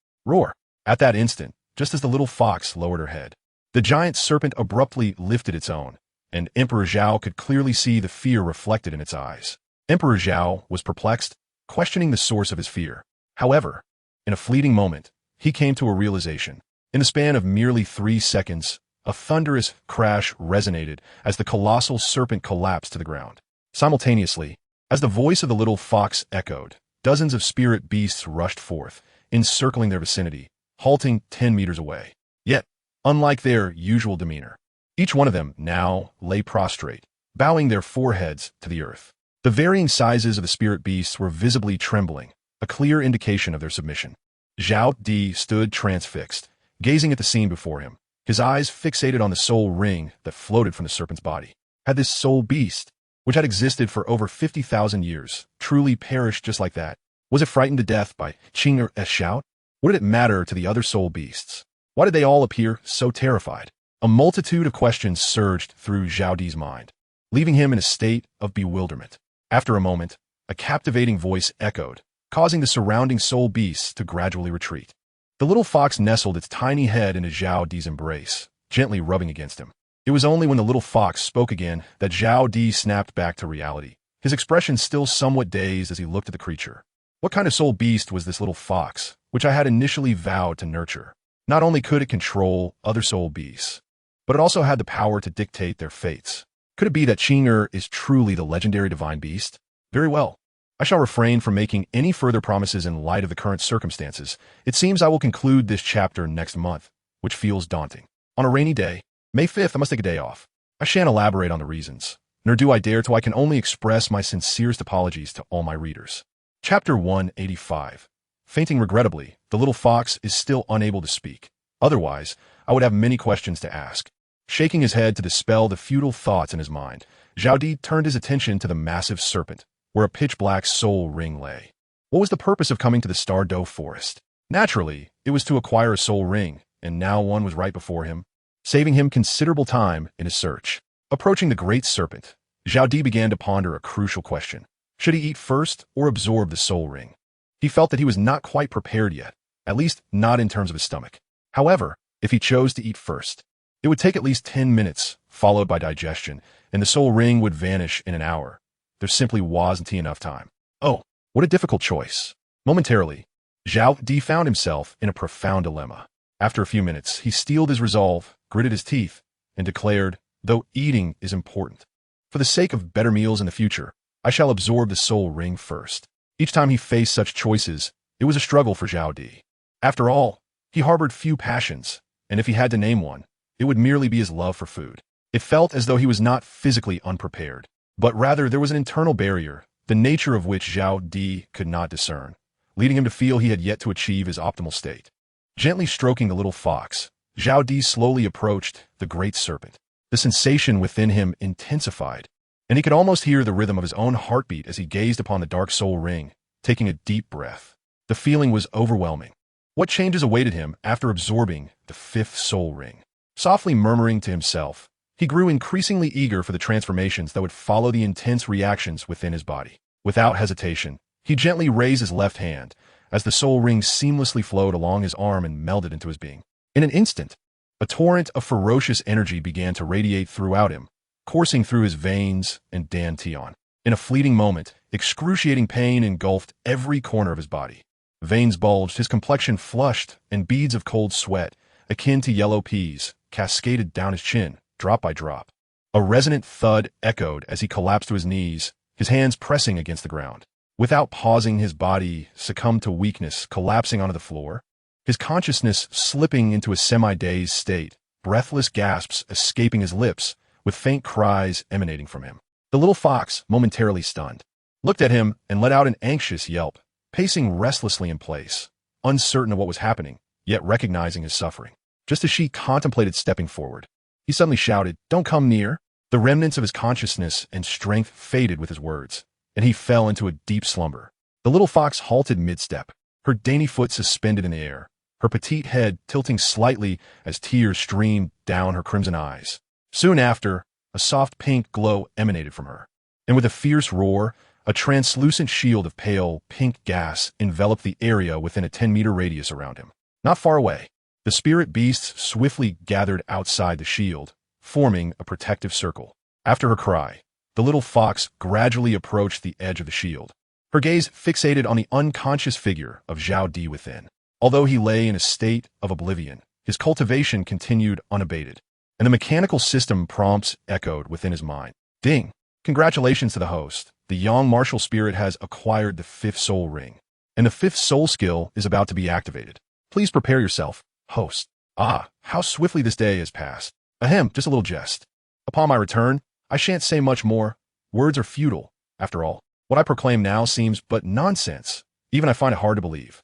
At that instant, just as the little fox lowered her head, the giant serpent abruptly lifted its own, and Emperor Zhao could clearly see the fear reflected in its eyes. Emperor Zhao was perplexed, questioning the source of his fear. However, in a fleeting moment, he came to a realization. In the span of merely 3 seconds, a thunderous crash resonated as the colossal serpent collapsed to the ground. Simultaneously, as the voice of the little fox echoed, dozens of spirit beasts rushed forth, encircling their vicinity, halting 10 meters away. Yet, unlike their usual demeanor, each one of them now lay prostrate, bowing their foreheads to the earth. The varying sizes of the spirit beasts were visibly trembling, a clear indication of their submission. Zhao Di stood transfixed, gazing at the scene before him, his eyes fixated on the soul ring that floated from the serpent's body. Had this soul beast, which had existed for over 50,000 years, truly perished just like that? Was it frightened to death by Qing'er's shout? What did it matter to the other soul beasts? Why did they all appear so terrified? A multitude of questions surged through Zhao Di's mind, leaving him in a state of bewilderment. After a moment, a captivating voice echoed, causing the surrounding soul beasts to gradually retreat. The little fox nestled its tiny head into Zhao Di's embrace, gently rubbing against him. It was only when the little fox spoke again that Zhao Di snapped back to reality, his expression still somewhat dazed as he looked at the creature. What kind of soul beast was this little fox, which I had initially vowed to nurture? Not only could it control other soul beasts, but it also had the power to dictate their fates. Could it be that Qing'er is truly the legendary divine beast? Very well. I shall refrain from making any further promises in light of the current circumstances. It seems I will conclude this chapter next month, which feels daunting. On a rainy day, May 5th, I must take a day off. I shan't elaborate on the reasons, nor do I dare till I can only express my sincerest apologies to all my readers. Chapter 185. Fainting regrettably, the little fox is still unable to speak. Otherwise, I would have many questions to ask. Shaking his head to dispel the futile thoughts in his mind, Zhao Di turned his attention to the massive serpent, where a pitch-black soul ring lay. What was the purpose of coming to the Stardow Forest? Naturally, it was to acquire a soul ring, and now one was right before him, saving him considerable time in his search. Approaching the great serpent, Zhao Di began to ponder a crucial question. Should he eat first or absorb the soul ring? He felt that he was not quite prepared yet, at least not in terms of his stomach. However, if he chose to eat first, it would take at least 10 minutes, followed by digestion, and the soul ring would vanish in an hour. There simply wasn't enough time. Oh, what a difficult choice. Momentarily, Zhao Di found himself in a profound dilemma. After a few minutes, he steeled his resolve, gritted his teeth, and declared, though eating is important, for the sake of better meals in the future, I shall absorb the soul ring first. Each time he faced such choices, it was a struggle for Zhao Di. After all, he harbored few passions, and if he had to name one, it would merely be his love for food. It felt as though he was not physically unprepared, but rather there was an internal barrier, the nature of which Zhao Di could not discern, leading him to feel he had yet to achieve his optimal state. Gently stroking the little fox, Zhao Di slowly approached the great serpent. The sensation within him intensified, and he could almost hear the rhythm of his own heartbeat as he gazed upon the dark soul ring, taking a deep breath. The feeling was overwhelming. What changes awaited him after absorbing the fifth soul ring? Softly murmuring to himself, he grew increasingly eager for the transformations that would follow the intense reactions within his body. Without hesitation, he gently raised his left hand as the soul ring seamlessly flowed along his arm and melded into his being. In an instant, a torrent of ferocious energy began to radiate throughout him, coursing through his veins and dantian. In a fleeting moment, excruciating pain engulfed every corner of his body. Veins bulged, his complexion flushed, and beads of cold sweat, akin to yellow peas, cascaded down his chin, drop by drop. A resonant thud echoed as he collapsed to his knees, his hands pressing against the ground. Without pausing, his body succumbed to weakness, collapsing onto the floor, his consciousness slipping into a semi-dazed state, breathless gasps escaping his lips, with faint cries emanating from him. The little fox, momentarily stunned, looked at him and let out an anxious yelp, pacing restlessly in place, uncertain of what was happening, yet recognizing his suffering. Just as she contemplated stepping forward, he suddenly shouted, "Don't come near!" The remnants of his consciousness and strength faded with his words, and he fell into a deep slumber. The little fox halted mid-step, her dainty foot suspended in the air, her petite head tilting slightly as tears streamed down her crimson eyes. Soon after, a soft pink glow emanated from her, and with a fierce roar, a translucent shield of pale pink gas enveloped the area within a 10-meter radius around him. Not far away, the spirit beasts swiftly gathered outside the shield, forming a protective circle. After her cry, the little fox gradually approached the edge of the shield, her gaze fixated on the unconscious figure of Zhao Di within. Although he lay in a state of oblivion, his cultivation continued unabated, and the mechanical system prompts echoed within his mind. Ding! Congratulations to the host. The young martial spirit has acquired the fifth soul ring, and the fifth soul skill is about to be activated. Please prepare yourself, host. Ah, how swiftly this day has passed. Ahem, just a little jest. Upon my return, I shan't say much more. Words are futile. After all, what I proclaim now seems but nonsense. Even I find it hard to believe.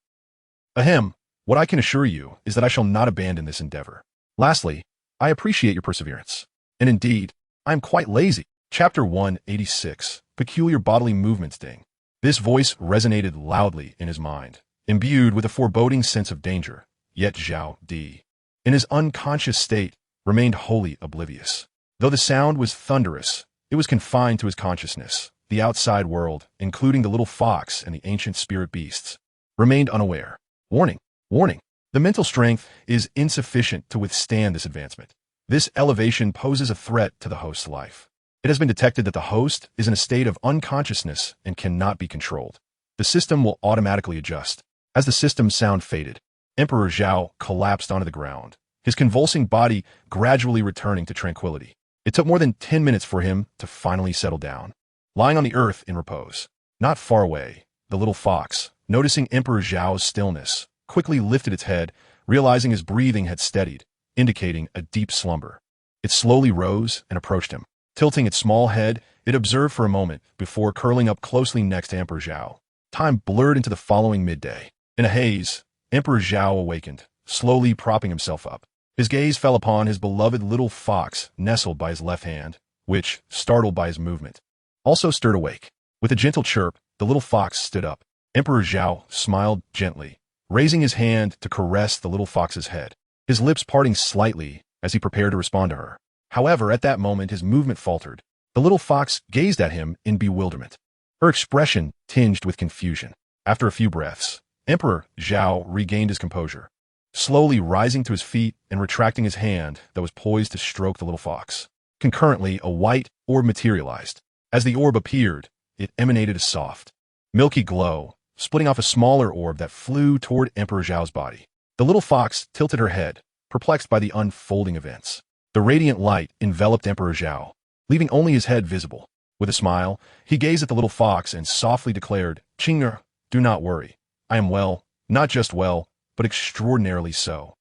Ahem, what I can assure you is that I shall not abandon this endeavor. Lastly, I appreciate your perseverance. And indeed, I am quite lazy. Chapter 186, Peculiar Bodily Movements Ding. This voice resonated loudly in his mind, imbued with a foreboding sense of danger, yet Zhao Di, in his unconscious state, remained wholly oblivious. Though the sound was thunderous, it was confined to his consciousness. The outside world, including the little fox and the ancient spirit beasts, remained unaware. Warning, warning. The mental strength is insufficient to withstand this advancement. This elevation poses a threat to the host's life. It has been detected that the host is in a state of unconsciousness and cannot be controlled. The system will automatically adjust. As the system's sound faded, Emperor Zhao collapsed onto the ground, his convulsing body gradually returning to tranquility. It took more than 10 minutes for him to finally settle down, lying on the earth in repose. Not far away, the little fox, noticing Emperor Zhao's stillness, quickly lifted its head, realizing his breathing had steadied, indicating a deep slumber. It slowly rose and approached him. Tilting its small head, it observed for a moment before curling up closely next to Emperor Zhao. Time blurred into the following midday. In a haze, Emperor Zhao awakened, slowly propping himself up. His gaze fell upon his beloved little fox nestled by his left hand, which, startled by his movement, also stirred awake. With a gentle chirp, the little fox stood up. Emperor Zhao smiled gently, raising his hand to caress the little fox's head, his lips parting slightly as he prepared to respond to her. However, at that moment, his movement faltered. The little fox gazed at him in bewilderment, her expression tinged with confusion. After a few breaths, Emperor Zhao regained his composure, slowly rising to his feet and retracting his hand that was poised to stroke the little fox. Concurrently, a white orb materialized. As the orb appeared, it emanated a soft, milky glow, splitting off a smaller orb that flew toward Emperor Zhao's body. The little fox tilted her head, perplexed by the unfolding events. The radiant light enveloped Emperor Zhao, leaving only his head visible. With a smile, he gazed at the little fox and softly declared, "Chinger, do not worry. I am well, not just well, but extraordinarily so.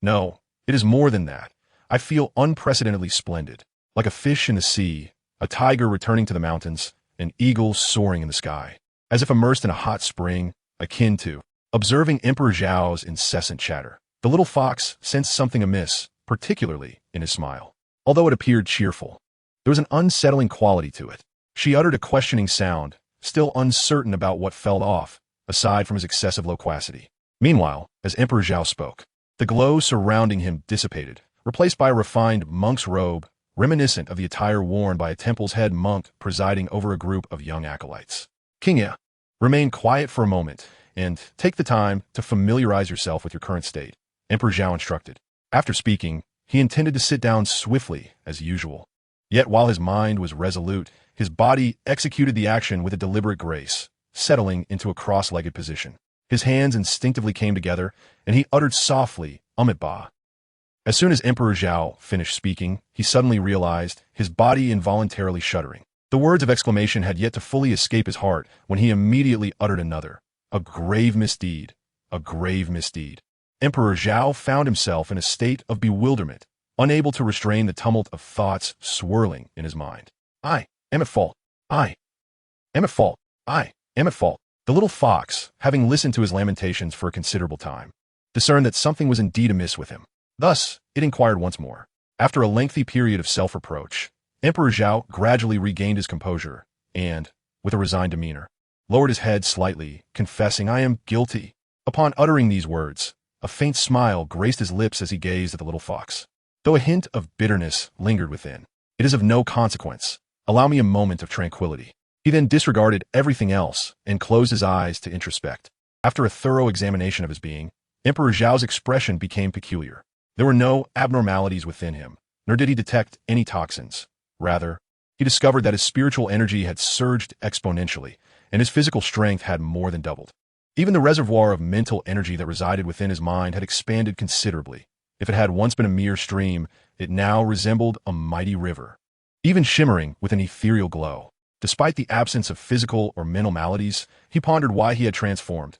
No, it is more than that. I feel unprecedentedly splendid. like a fish in the sea, a tiger returning to the mountains, an eagle soaring in the sky, as if immersed in a hot spring, akin to observing Emperor Zhao's incessant chatter. The little fox sensed something amiss, particularly in his smile. Although it appeared cheerful, there was an unsettling quality to it. She uttered a questioning sound, still uncertain about what fell off, aside from his excessive loquacity. Meanwhile, as Emperor Zhao spoke, the glow surrounding him dissipated, replaced by a refined monk's robe, reminiscent of the attire worn by a temple's head monk presiding over a group of young acolytes. King Ye, remain quiet for a moment, and take the time to familiarize yourself with your current state, Emperor Zhao instructed. After speaking, he intended to sit down swiftly, as usual. Yet while his mind was resolute, his body executed the action with a deliberate grace, settling into a cross-legged position. His hands instinctively came together, and he uttered softly, "Ba." As soon as Emperor Zhao finished speaking, he suddenly realized, his body involuntarily shuddering. The words of exclamation had yet to fully escape his heart when he immediately uttered another. A grave misdeed. A grave misdeed. Emperor Zhao found himself in a state of bewilderment, unable to restrain the tumult of thoughts swirling in his mind. I am at fault. I am at fault. I am at fault. The little fox, having listened to his lamentations for a considerable time, discerned that something was indeed amiss with him. Thus, it inquired once more. After a lengthy period of self-reproach, Emperor Zhao gradually regained his composure and, with a resigned demeanor, lowered his head slightly, confessing, "I am guilty." Upon uttering these words, a faint smile graced his lips as he gazed at the little fox. Though a hint of bitterness lingered within, "It is of no consequence. Allow me a moment of tranquility." He then disregarded everything else and closed his eyes to introspect. After a thorough examination of his being, Emperor Zhao's expression became peculiar. There were no abnormalities within him, nor did he detect any toxins. Rather, he discovered that his spiritual energy had surged exponentially, and his physical strength had more than doubled. Even the reservoir of mental energy that resided within his mind had expanded considerably. If it had once been a mere stream, it now resembled a mighty river, even shimmering with an ethereal glow. Despite the absence of physical or mental maladies, he pondered why he had transformed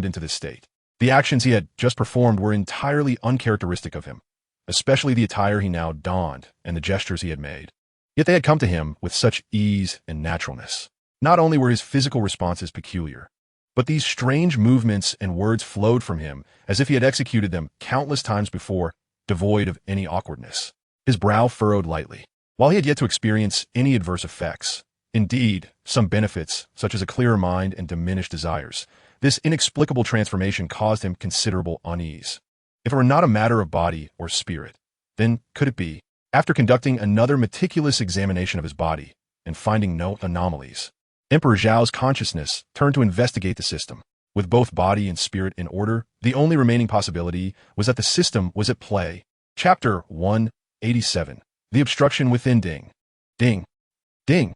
into this state. The actions he had just performed were entirely uncharacteristic of him, especially the attire he now donned and the gestures he had made. Yet they had come to him with such ease and naturalness. Not only were his physical responses peculiar, but these strange movements and words flowed from him as if he had executed them countless times before, devoid of any awkwardness. His brow furrowed lightly. While he had yet to experience any adverse effects, indeed, some benefits, such as a clearer mind and diminished desires, this inexplicable transformation caused him considerable unease. If it were not a matter of body or spirit, then could it be? After conducting another meticulous examination of his body and finding no anomalies, Emperor Zhao's consciousness turned to investigate the system. With both body and spirit in order, the only remaining possibility was that the system was at play. Chapter 187. The obstruction within. Ding. Ding. Ding.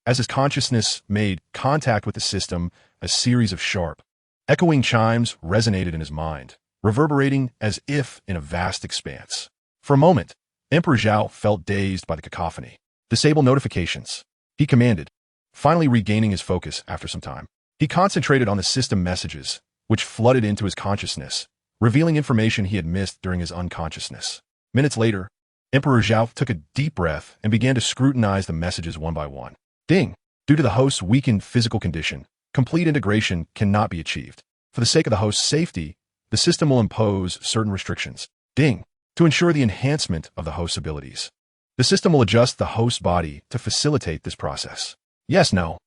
As his consciousness made contact with the system, a series of sharp, echoing chimes resonated in his mind, reverberating as if in a vast expanse. For a moment, Emperor Zhao felt dazed by the cacophony. "Disable notifications," he commanded, finally regaining his focus after some time. He concentrated on the system messages, which flooded into his consciousness, revealing information he had missed during his unconsciousness. Minutes later, Emperor Zhao took a deep breath and began to scrutinize the messages one by one. Ding! Due to the host's weakened physical condition, complete integration cannot be achieved. For the sake of the host's safety, the system will impose certain restrictions. Ding! To ensure the enhancement of the host's abilities, the system will adjust the host's body to facilitate this process. Yes, no.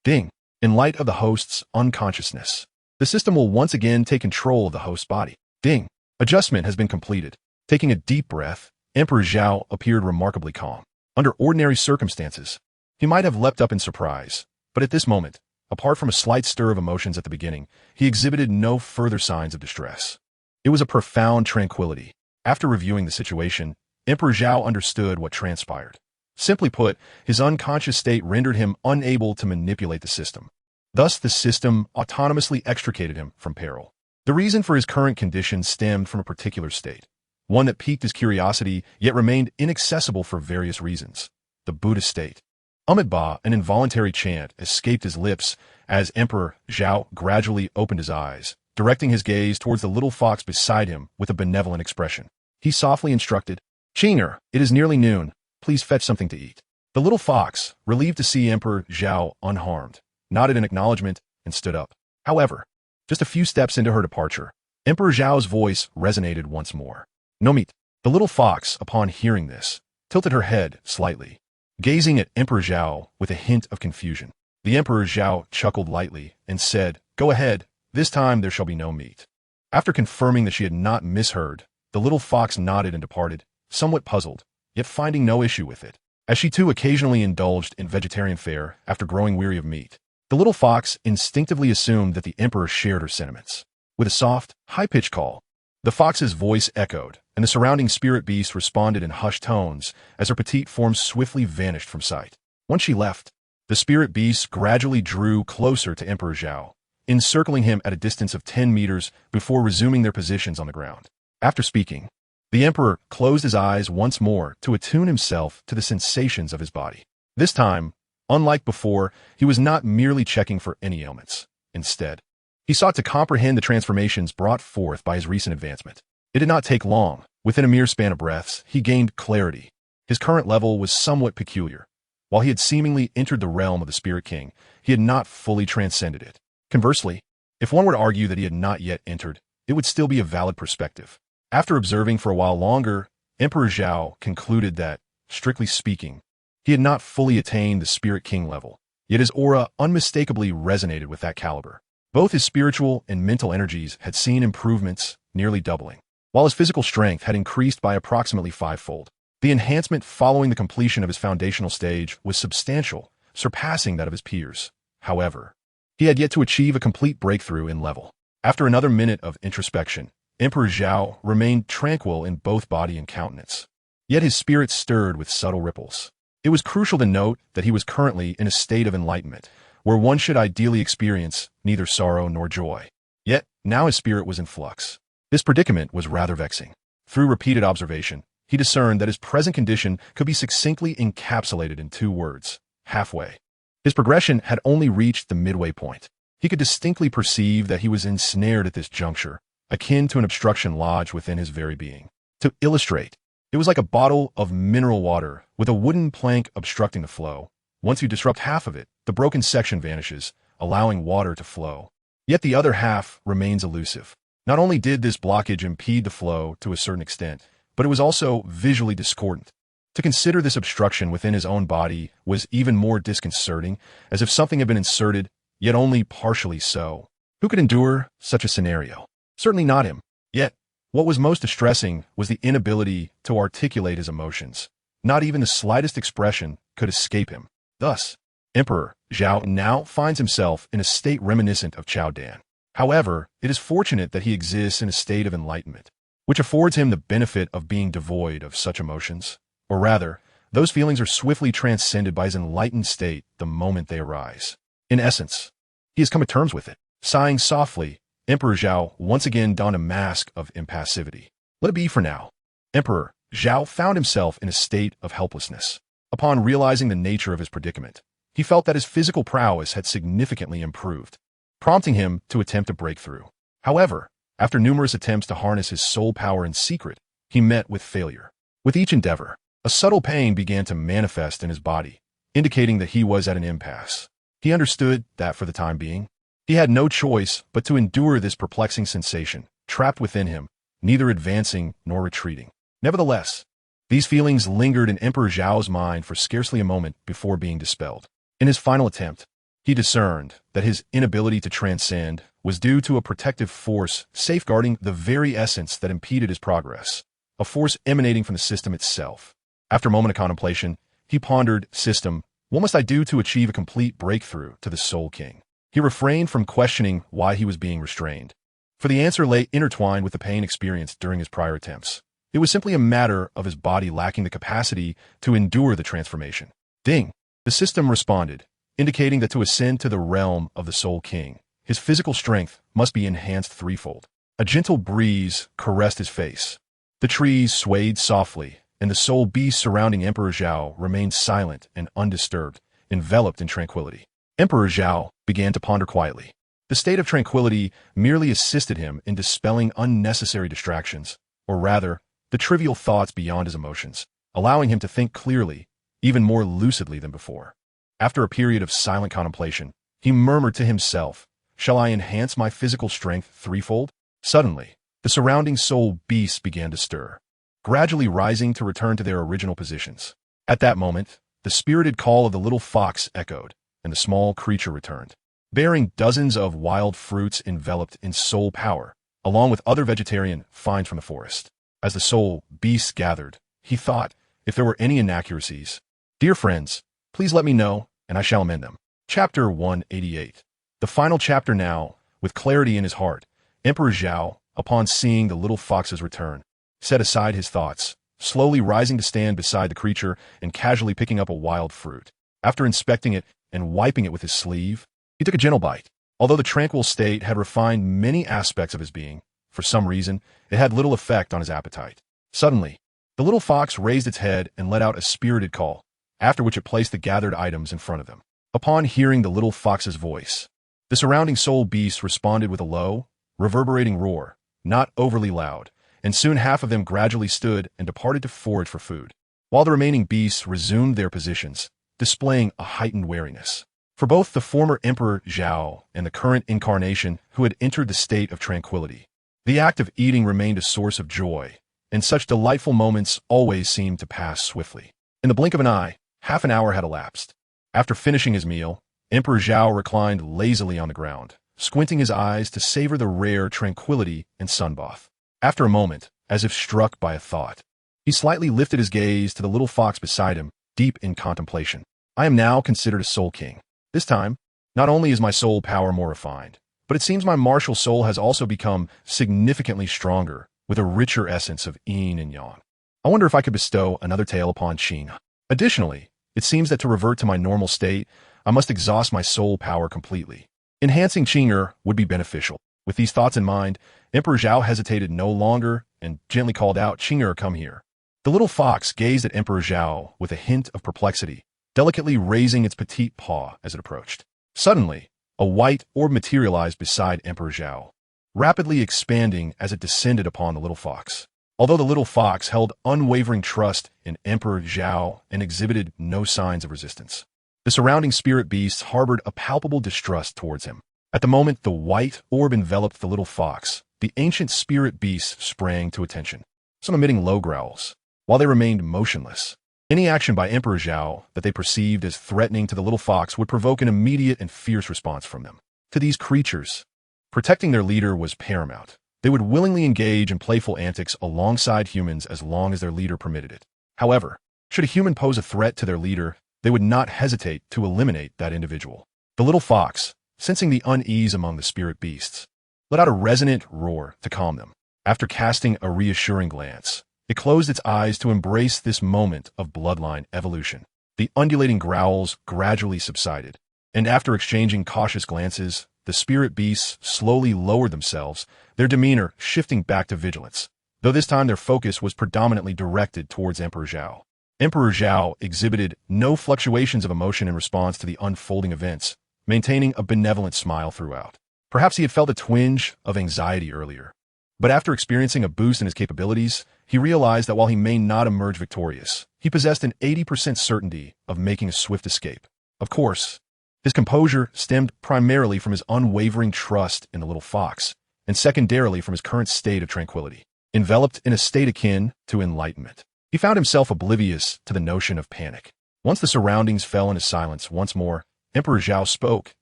Ding! In light of the host's unconsciousness, the system will once again take control of the host's body. Ding! Adjustment has been completed. Taking a deep breath, Emperor Zhao appeared remarkably calm. Under ordinary circumstances, he might have leapt up in surprise, but at this moment, apart from a slight stir of emotions at the beginning, he exhibited no further signs of distress. It was a profound tranquility. After reviewing the situation, Emperor Zhao understood what transpired. Simply put, his unconscious state rendered him unable to manipulate the system. Thus, the system autonomously extricated him from peril. The reason for his current condition stemmed from a particular state, one that piqued his curiosity yet remained inaccessible for various reasons: the Buddha state. Ba, an involuntary chant, escaped his lips as Emperor Zhao gradually opened his eyes, directing his gaze towards the little fox beside him with a benevolent expression. He softly instructed, "Chinger, it is nearly noon. please fetch something to eat." The little fox, relieved to see Emperor Zhao unharmed, nodded in acknowledgement and stood up. However, just a few steps into her departure, Emperor Zhao's voice resonated once more. "No meat." The little fox, upon hearing this, tilted her head slightly, gazing at Emperor Zhao with a hint of confusion. The Emperor Zhao chuckled lightly and said, "Go ahead, this time there shall be no meat." After confirming that she had not misheard, the little fox nodded and departed, somewhat puzzled, yet finding no issue with it, as she too occasionally indulged in vegetarian fare after growing weary of meat. The little fox instinctively assumed that the emperor shared her sentiments. With a soft, high-pitched call, the fox's voice echoed, and the surrounding spirit beast responded in hushed tones as her petite form swiftly vanished from sight. Once she left, the spirit beasts gradually drew closer to Emperor Zhao, encircling him at a distance of 10 meters before resuming their positions on the ground. After speaking, the emperor closed his eyes once more to attune himself to the sensations of his body. This time, unlike before, he was not merely checking for any ailments. Instead, he sought to comprehend the transformations brought forth by his recent advancement. It did not take long. Within a mere span of breaths, he gained clarity. His current level was somewhat peculiar. While he had seemingly entered the realm of the Spirit King, he had not fully transcended it. Conversely, if one were to argue that he had not yet entered, it would still be a valid perspective. After observing for a while longer, Emperor Zhao concluded that, strictly speaking, he had not fully attained the Spirit King level, yet his aura unmistakably resonated with that caliber. Both his spiritual and mental energies had seen improvements, nearly doubling, while his physical strength had increased by approximately fivefold. The enhancement following the completion of his foundational stage was substantial, surpassing that of his peers. However, he had yet to achieve a complete breakthrough in level. After another minute of introspection, Emperor Zhao remained tranquil in both body and countenance. Yet his spirit stirred with subtle ripples. It was crucial to note that he was currently in a state of enlightenment, where one should ideally experience neither sorrow nor joy. Yet, now his spirit was in flux. This predicament was rather vexing. Through repeated observation, he discerned that his present condition could be succinctly encapsulated in 2 words: halfway. His progression had only reached the midway point. He could distinctly perceive that he was ensnared at this juncture, akin to an obstruction lodged within his very being. To illustrate, it was like a bottle of mineral water with a wooden plank obstructing the flow. Once you disrupt half of it, the broken section vanishes, allowing water to flow. Yet the other half remains elusive. Not only did this blockage impede the flow to a certain extent, but it was also visually discordant. To consider this obstruction within his own body was even more disconcerting, as if something had been inserted, yet only partially so. Who could endure such a scenario? Certainly not him. Yet, what was most distressing was the inability to articulate his emotions. Not even the slightest expression could escape him. Thus, Emperor Zhao now finds himself in a state reminiscent of Chao Dan. However, it is fortunate that he exists in a state of enlightenment, which affords him the benefit of being devoid of such emotions. Or rather, those feelings are swiftly transcended by his enlightened state the moment they arise. In essence, he has come to terms with it. Sighing softly, Emperor Zhao once again donned a mask of impassivity. Let it be for now. Emperor Zhao found himself in a state of helplessness. Upon realizing the nature of his predicament, he felt that his physical prowess had significantly improved, prompting him to attempt a breakthrough. However, after numerous attempts to harness his soul power in secret, he met with failure. With each endeavor, a subtle pain began to manifest in his body, indicating that he was at an impasse. He understood that for the time being, he had no choice but to endure this perplexing sensation, trapped within him, neither advancing nor retreating. Nevertheless, these feelings lingered in Emperor Zhao's mind for scarcely a moment before being dispelled. In his final attempt, he discerned that his inability to transcend was due to a protective force safeguarding the very essence that impeded his progress, a force emanating from the system itself. After a moment of contemplation, he pondered, "System, what must I do to achieve a complete breakthrough to the Soul King?" He refrained from questioning why he was being restrained, for the answer lay intertwined with the pain experienced during his prior attempts. It was simply a matter of his body lacking the capacity to endure the transformation. Ding! The system responded, indicating that to ascend to the realm of the Soul King, his physical strength must be enhanced threefold. A gentle breeze caressed his face. The trees swayed softly, and the soul beasts surrounding Emperor Zhao remained silent and undisturbed, enveloped in tranquility. Emperor Zhao began to ponder quietly. The state of tranquility merely assisted him in dispelling unnecessary distractions, or rather, the trivial thoughts beyond his emotions. allowing him to think clearly, even more lucidly than before. After a period of silent contemplation, he murmured to himself, "Shall I enhance my physical strength threefold?" Suddenly, the surrounding soul beasts began to stir, gradually rising to return to their original positions. At that moment, the spirited call of the little fox echoed, and the small creature returned, bearing dozens of wild fruits enveloped in soul power, along with other vegetarian finds from the forest. As the soul beasts gathered, he thought, if there were any inaccuracies, "Dear friends, please let me know, and I shall amend them." Chapter 188. The final chapter now, with clarity in his heart, Emperor Zhao, upon seeing the little fox's return, set aside his thoughts, slowly rising to stand beside the creature and casually picking up a wild fruit. After inspecting it and wiping it with his sleeve, he took a gentle bite. Although the tranquil state had refined many aspects of his being, for some reason, it had little effect on his appetite. Suddenly, the little fox raised its head and let out a spirited call, after which it placed the gathered items in front of them. Upon hearing the little fox's voice, the surrounding soul beasts responded with a low, reverberating roar, not overly loud, and soon half of them gradually stood and departed to forage for food, while the remaining beasts resumed their positions, displaying a heightened wariness. For both the former Emperor Zhao and the current incarnation who had entered the state of tranquility, the act of eating remained a source of joy, and such delightful moments always seemed to pass swiftly. In the blink of an eye, half an hour had elapsed. After finishing his meal, Emperor Zhao reclined lazily on the ground, squinting his eyes to savor the rare tranquility and sunbath. After a moment, as if struck by a thought, he slightly lifted his gaze to the little fox beside him, deep in contemplation. "I am now considered a soul king. This time, not only is my soul power more refined, but it seems my martial soul has also become significantly stronger, with a richer essence of yin and yang. I wonder if I could bestow another tail upon Qing. Additionally, it seems that to revert to my normal state, I must exhaust my soul power completely. Enhancing Qing'er would be beneficial." With these thoughts in mind, Emperor Zhao hesitated no longer and gently called out, "Qing'er, come here." The little fox gazed at Emperor Zhao with a hint of perplexity, delicately raising its petite paw as it approached. Suddenly, a white orb materialized beside Emperor Zhao, rapidly expanding as it descended upon the little fox. Although the little fox held unwavering trust in Emperor Zhao and exhibited no signs of resistance, the surrounding spirit beasts harbored a palpable distrust towards him. At the moment the white orb enveloped the little fox, the ancient spirit beasts sprang to attention, some emitting low growls, while they remained motionless. Any action by Emperor Zhao that they perceived as threatening to the little fox would provoke an immediate and fierce response from them. To these creatures, protecting their leader was paramount. They would willingly engage in playful antics alongside humans as long as their leader permitted it. However, should a human pose a threat to their leader, they would not hesitate to eliminate that individual. The little fox, sensing the unease among the spirit beasts, let out a resonant roar to calm them. After casting a reassuring glance, it closed its eyes to embrace this moment of bloodline evolution. The undulating growls gradually subsided, and after exchanging cautious glances, the spirit beasts slowly lowered themselves, their demeanor shifting back to vigilance, though this time their focus was predominantly directed towards Emperor Zhao. Emperor Zhao exhibited no fluctuations of emotion in response to the unfolding events, maintaining a benevolent smile throughout. Perhaps he had felt a twinge of anxiety earlier, but after experiencing a boost in his capabilities, he realized that while he may not emerge victorious, he possessed an 80% certainty of making a swift escape. Of course, his composure stemmed primarily from his unwavering trust in the little fox, and secondarily from his current state of tranquility. Enveloped in a state akin to enlightenment, he found himself oblivious to the notion of panic. Once the surroundings fell into silence once more, Emperor Zhao spoke,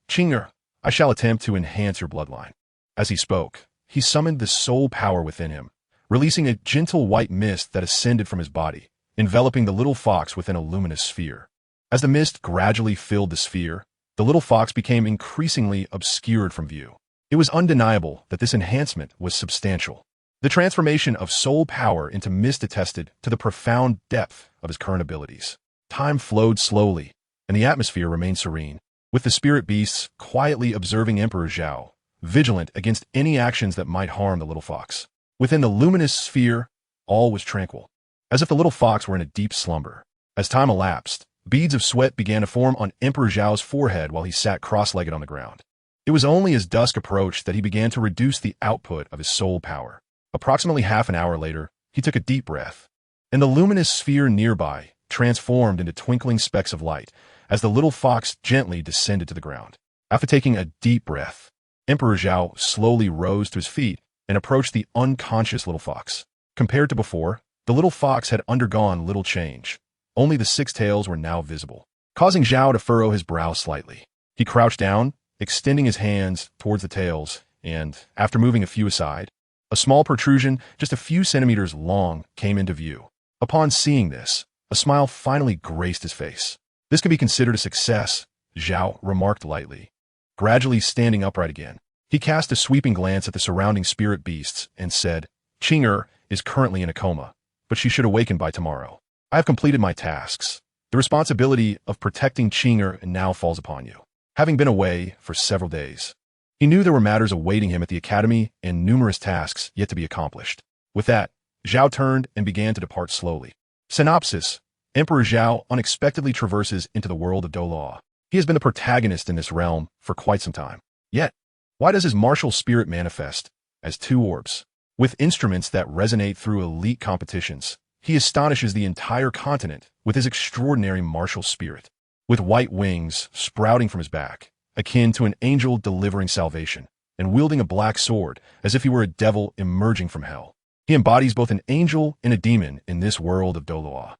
"Qing'er, I shall attempt to enhance your bloodline." As he spoke, he summoned the soul power within him, releasing a gentle white mist that ascended from his body, enveloping the little fox within a luminous sphere. As the mist gradually filled the sphere, the little fox became increasingly obscured from view. It was undeniable that this enhancement was substantial. The transformation of soul power into mist attested to the profound depth of his current abilities. Time flowed slowly, and the atmosphere remained serene, with the spirit beasts quietly observing Emperor Zhao, vigilant against any actions that might harm the little fox. Within the luminous sphere, all was tranquil, as if the little fox were in a deep slumber. As time elapsed, beads of sweat began to form on Emperor Zhao's forehead while he sat cross-legged on the ground. It was only as dusk approached that he began to reduce the output of his soul power. Approximately half an hour later, he took a deep breath, and the luminous sphere nearby transformed into twinkling specks of light as the little fox gently descended to the ground. After taking a deep breath, Emperor Zhao slowly rose to his feet and approached the unconscious little fox. Compared to before, the little fox had undergone little change. Only the 6 tails were now visible, causing Zhao to furrow his brow slightly. He crouched down, extending his hands towards the tails, and, after moving a few aside, a small protrusion just a few centimeters long came into view. Upon seeing this, a smile finally graced his face. "This can be considered a success," Zhao remarked lightly. Gradually standing upright again, he cast a sweeping glance at the surrounding spirit beasts and said, "Qing'er is currently in a coma, but she should awaken by tomorrow. I have completed my tasks. The responsibility of protecting Qing'er now falls upon you." Having been away for several days, he knew there were matters awaiting him at the academy and numerous tasks yet to be accomplished. With that, Zhao turned and began to depart slowly. Synopsis: Emperor Zhao unexpectedly traverses into the world of Douluo. He has been the protagonist in this realm for quite some time. Yet, why does his martial spirit manifest as 2 orbs? With instruments that resonate through elite competitions, he astonishes the entire continent with his extraordinary martial spirit. With white wings sprouting from his back, akin to an angel delivering salvation, and wielding a black sword as if he were a devil emerging from hell, he embodies both an angel and a demon in this world of Douluo.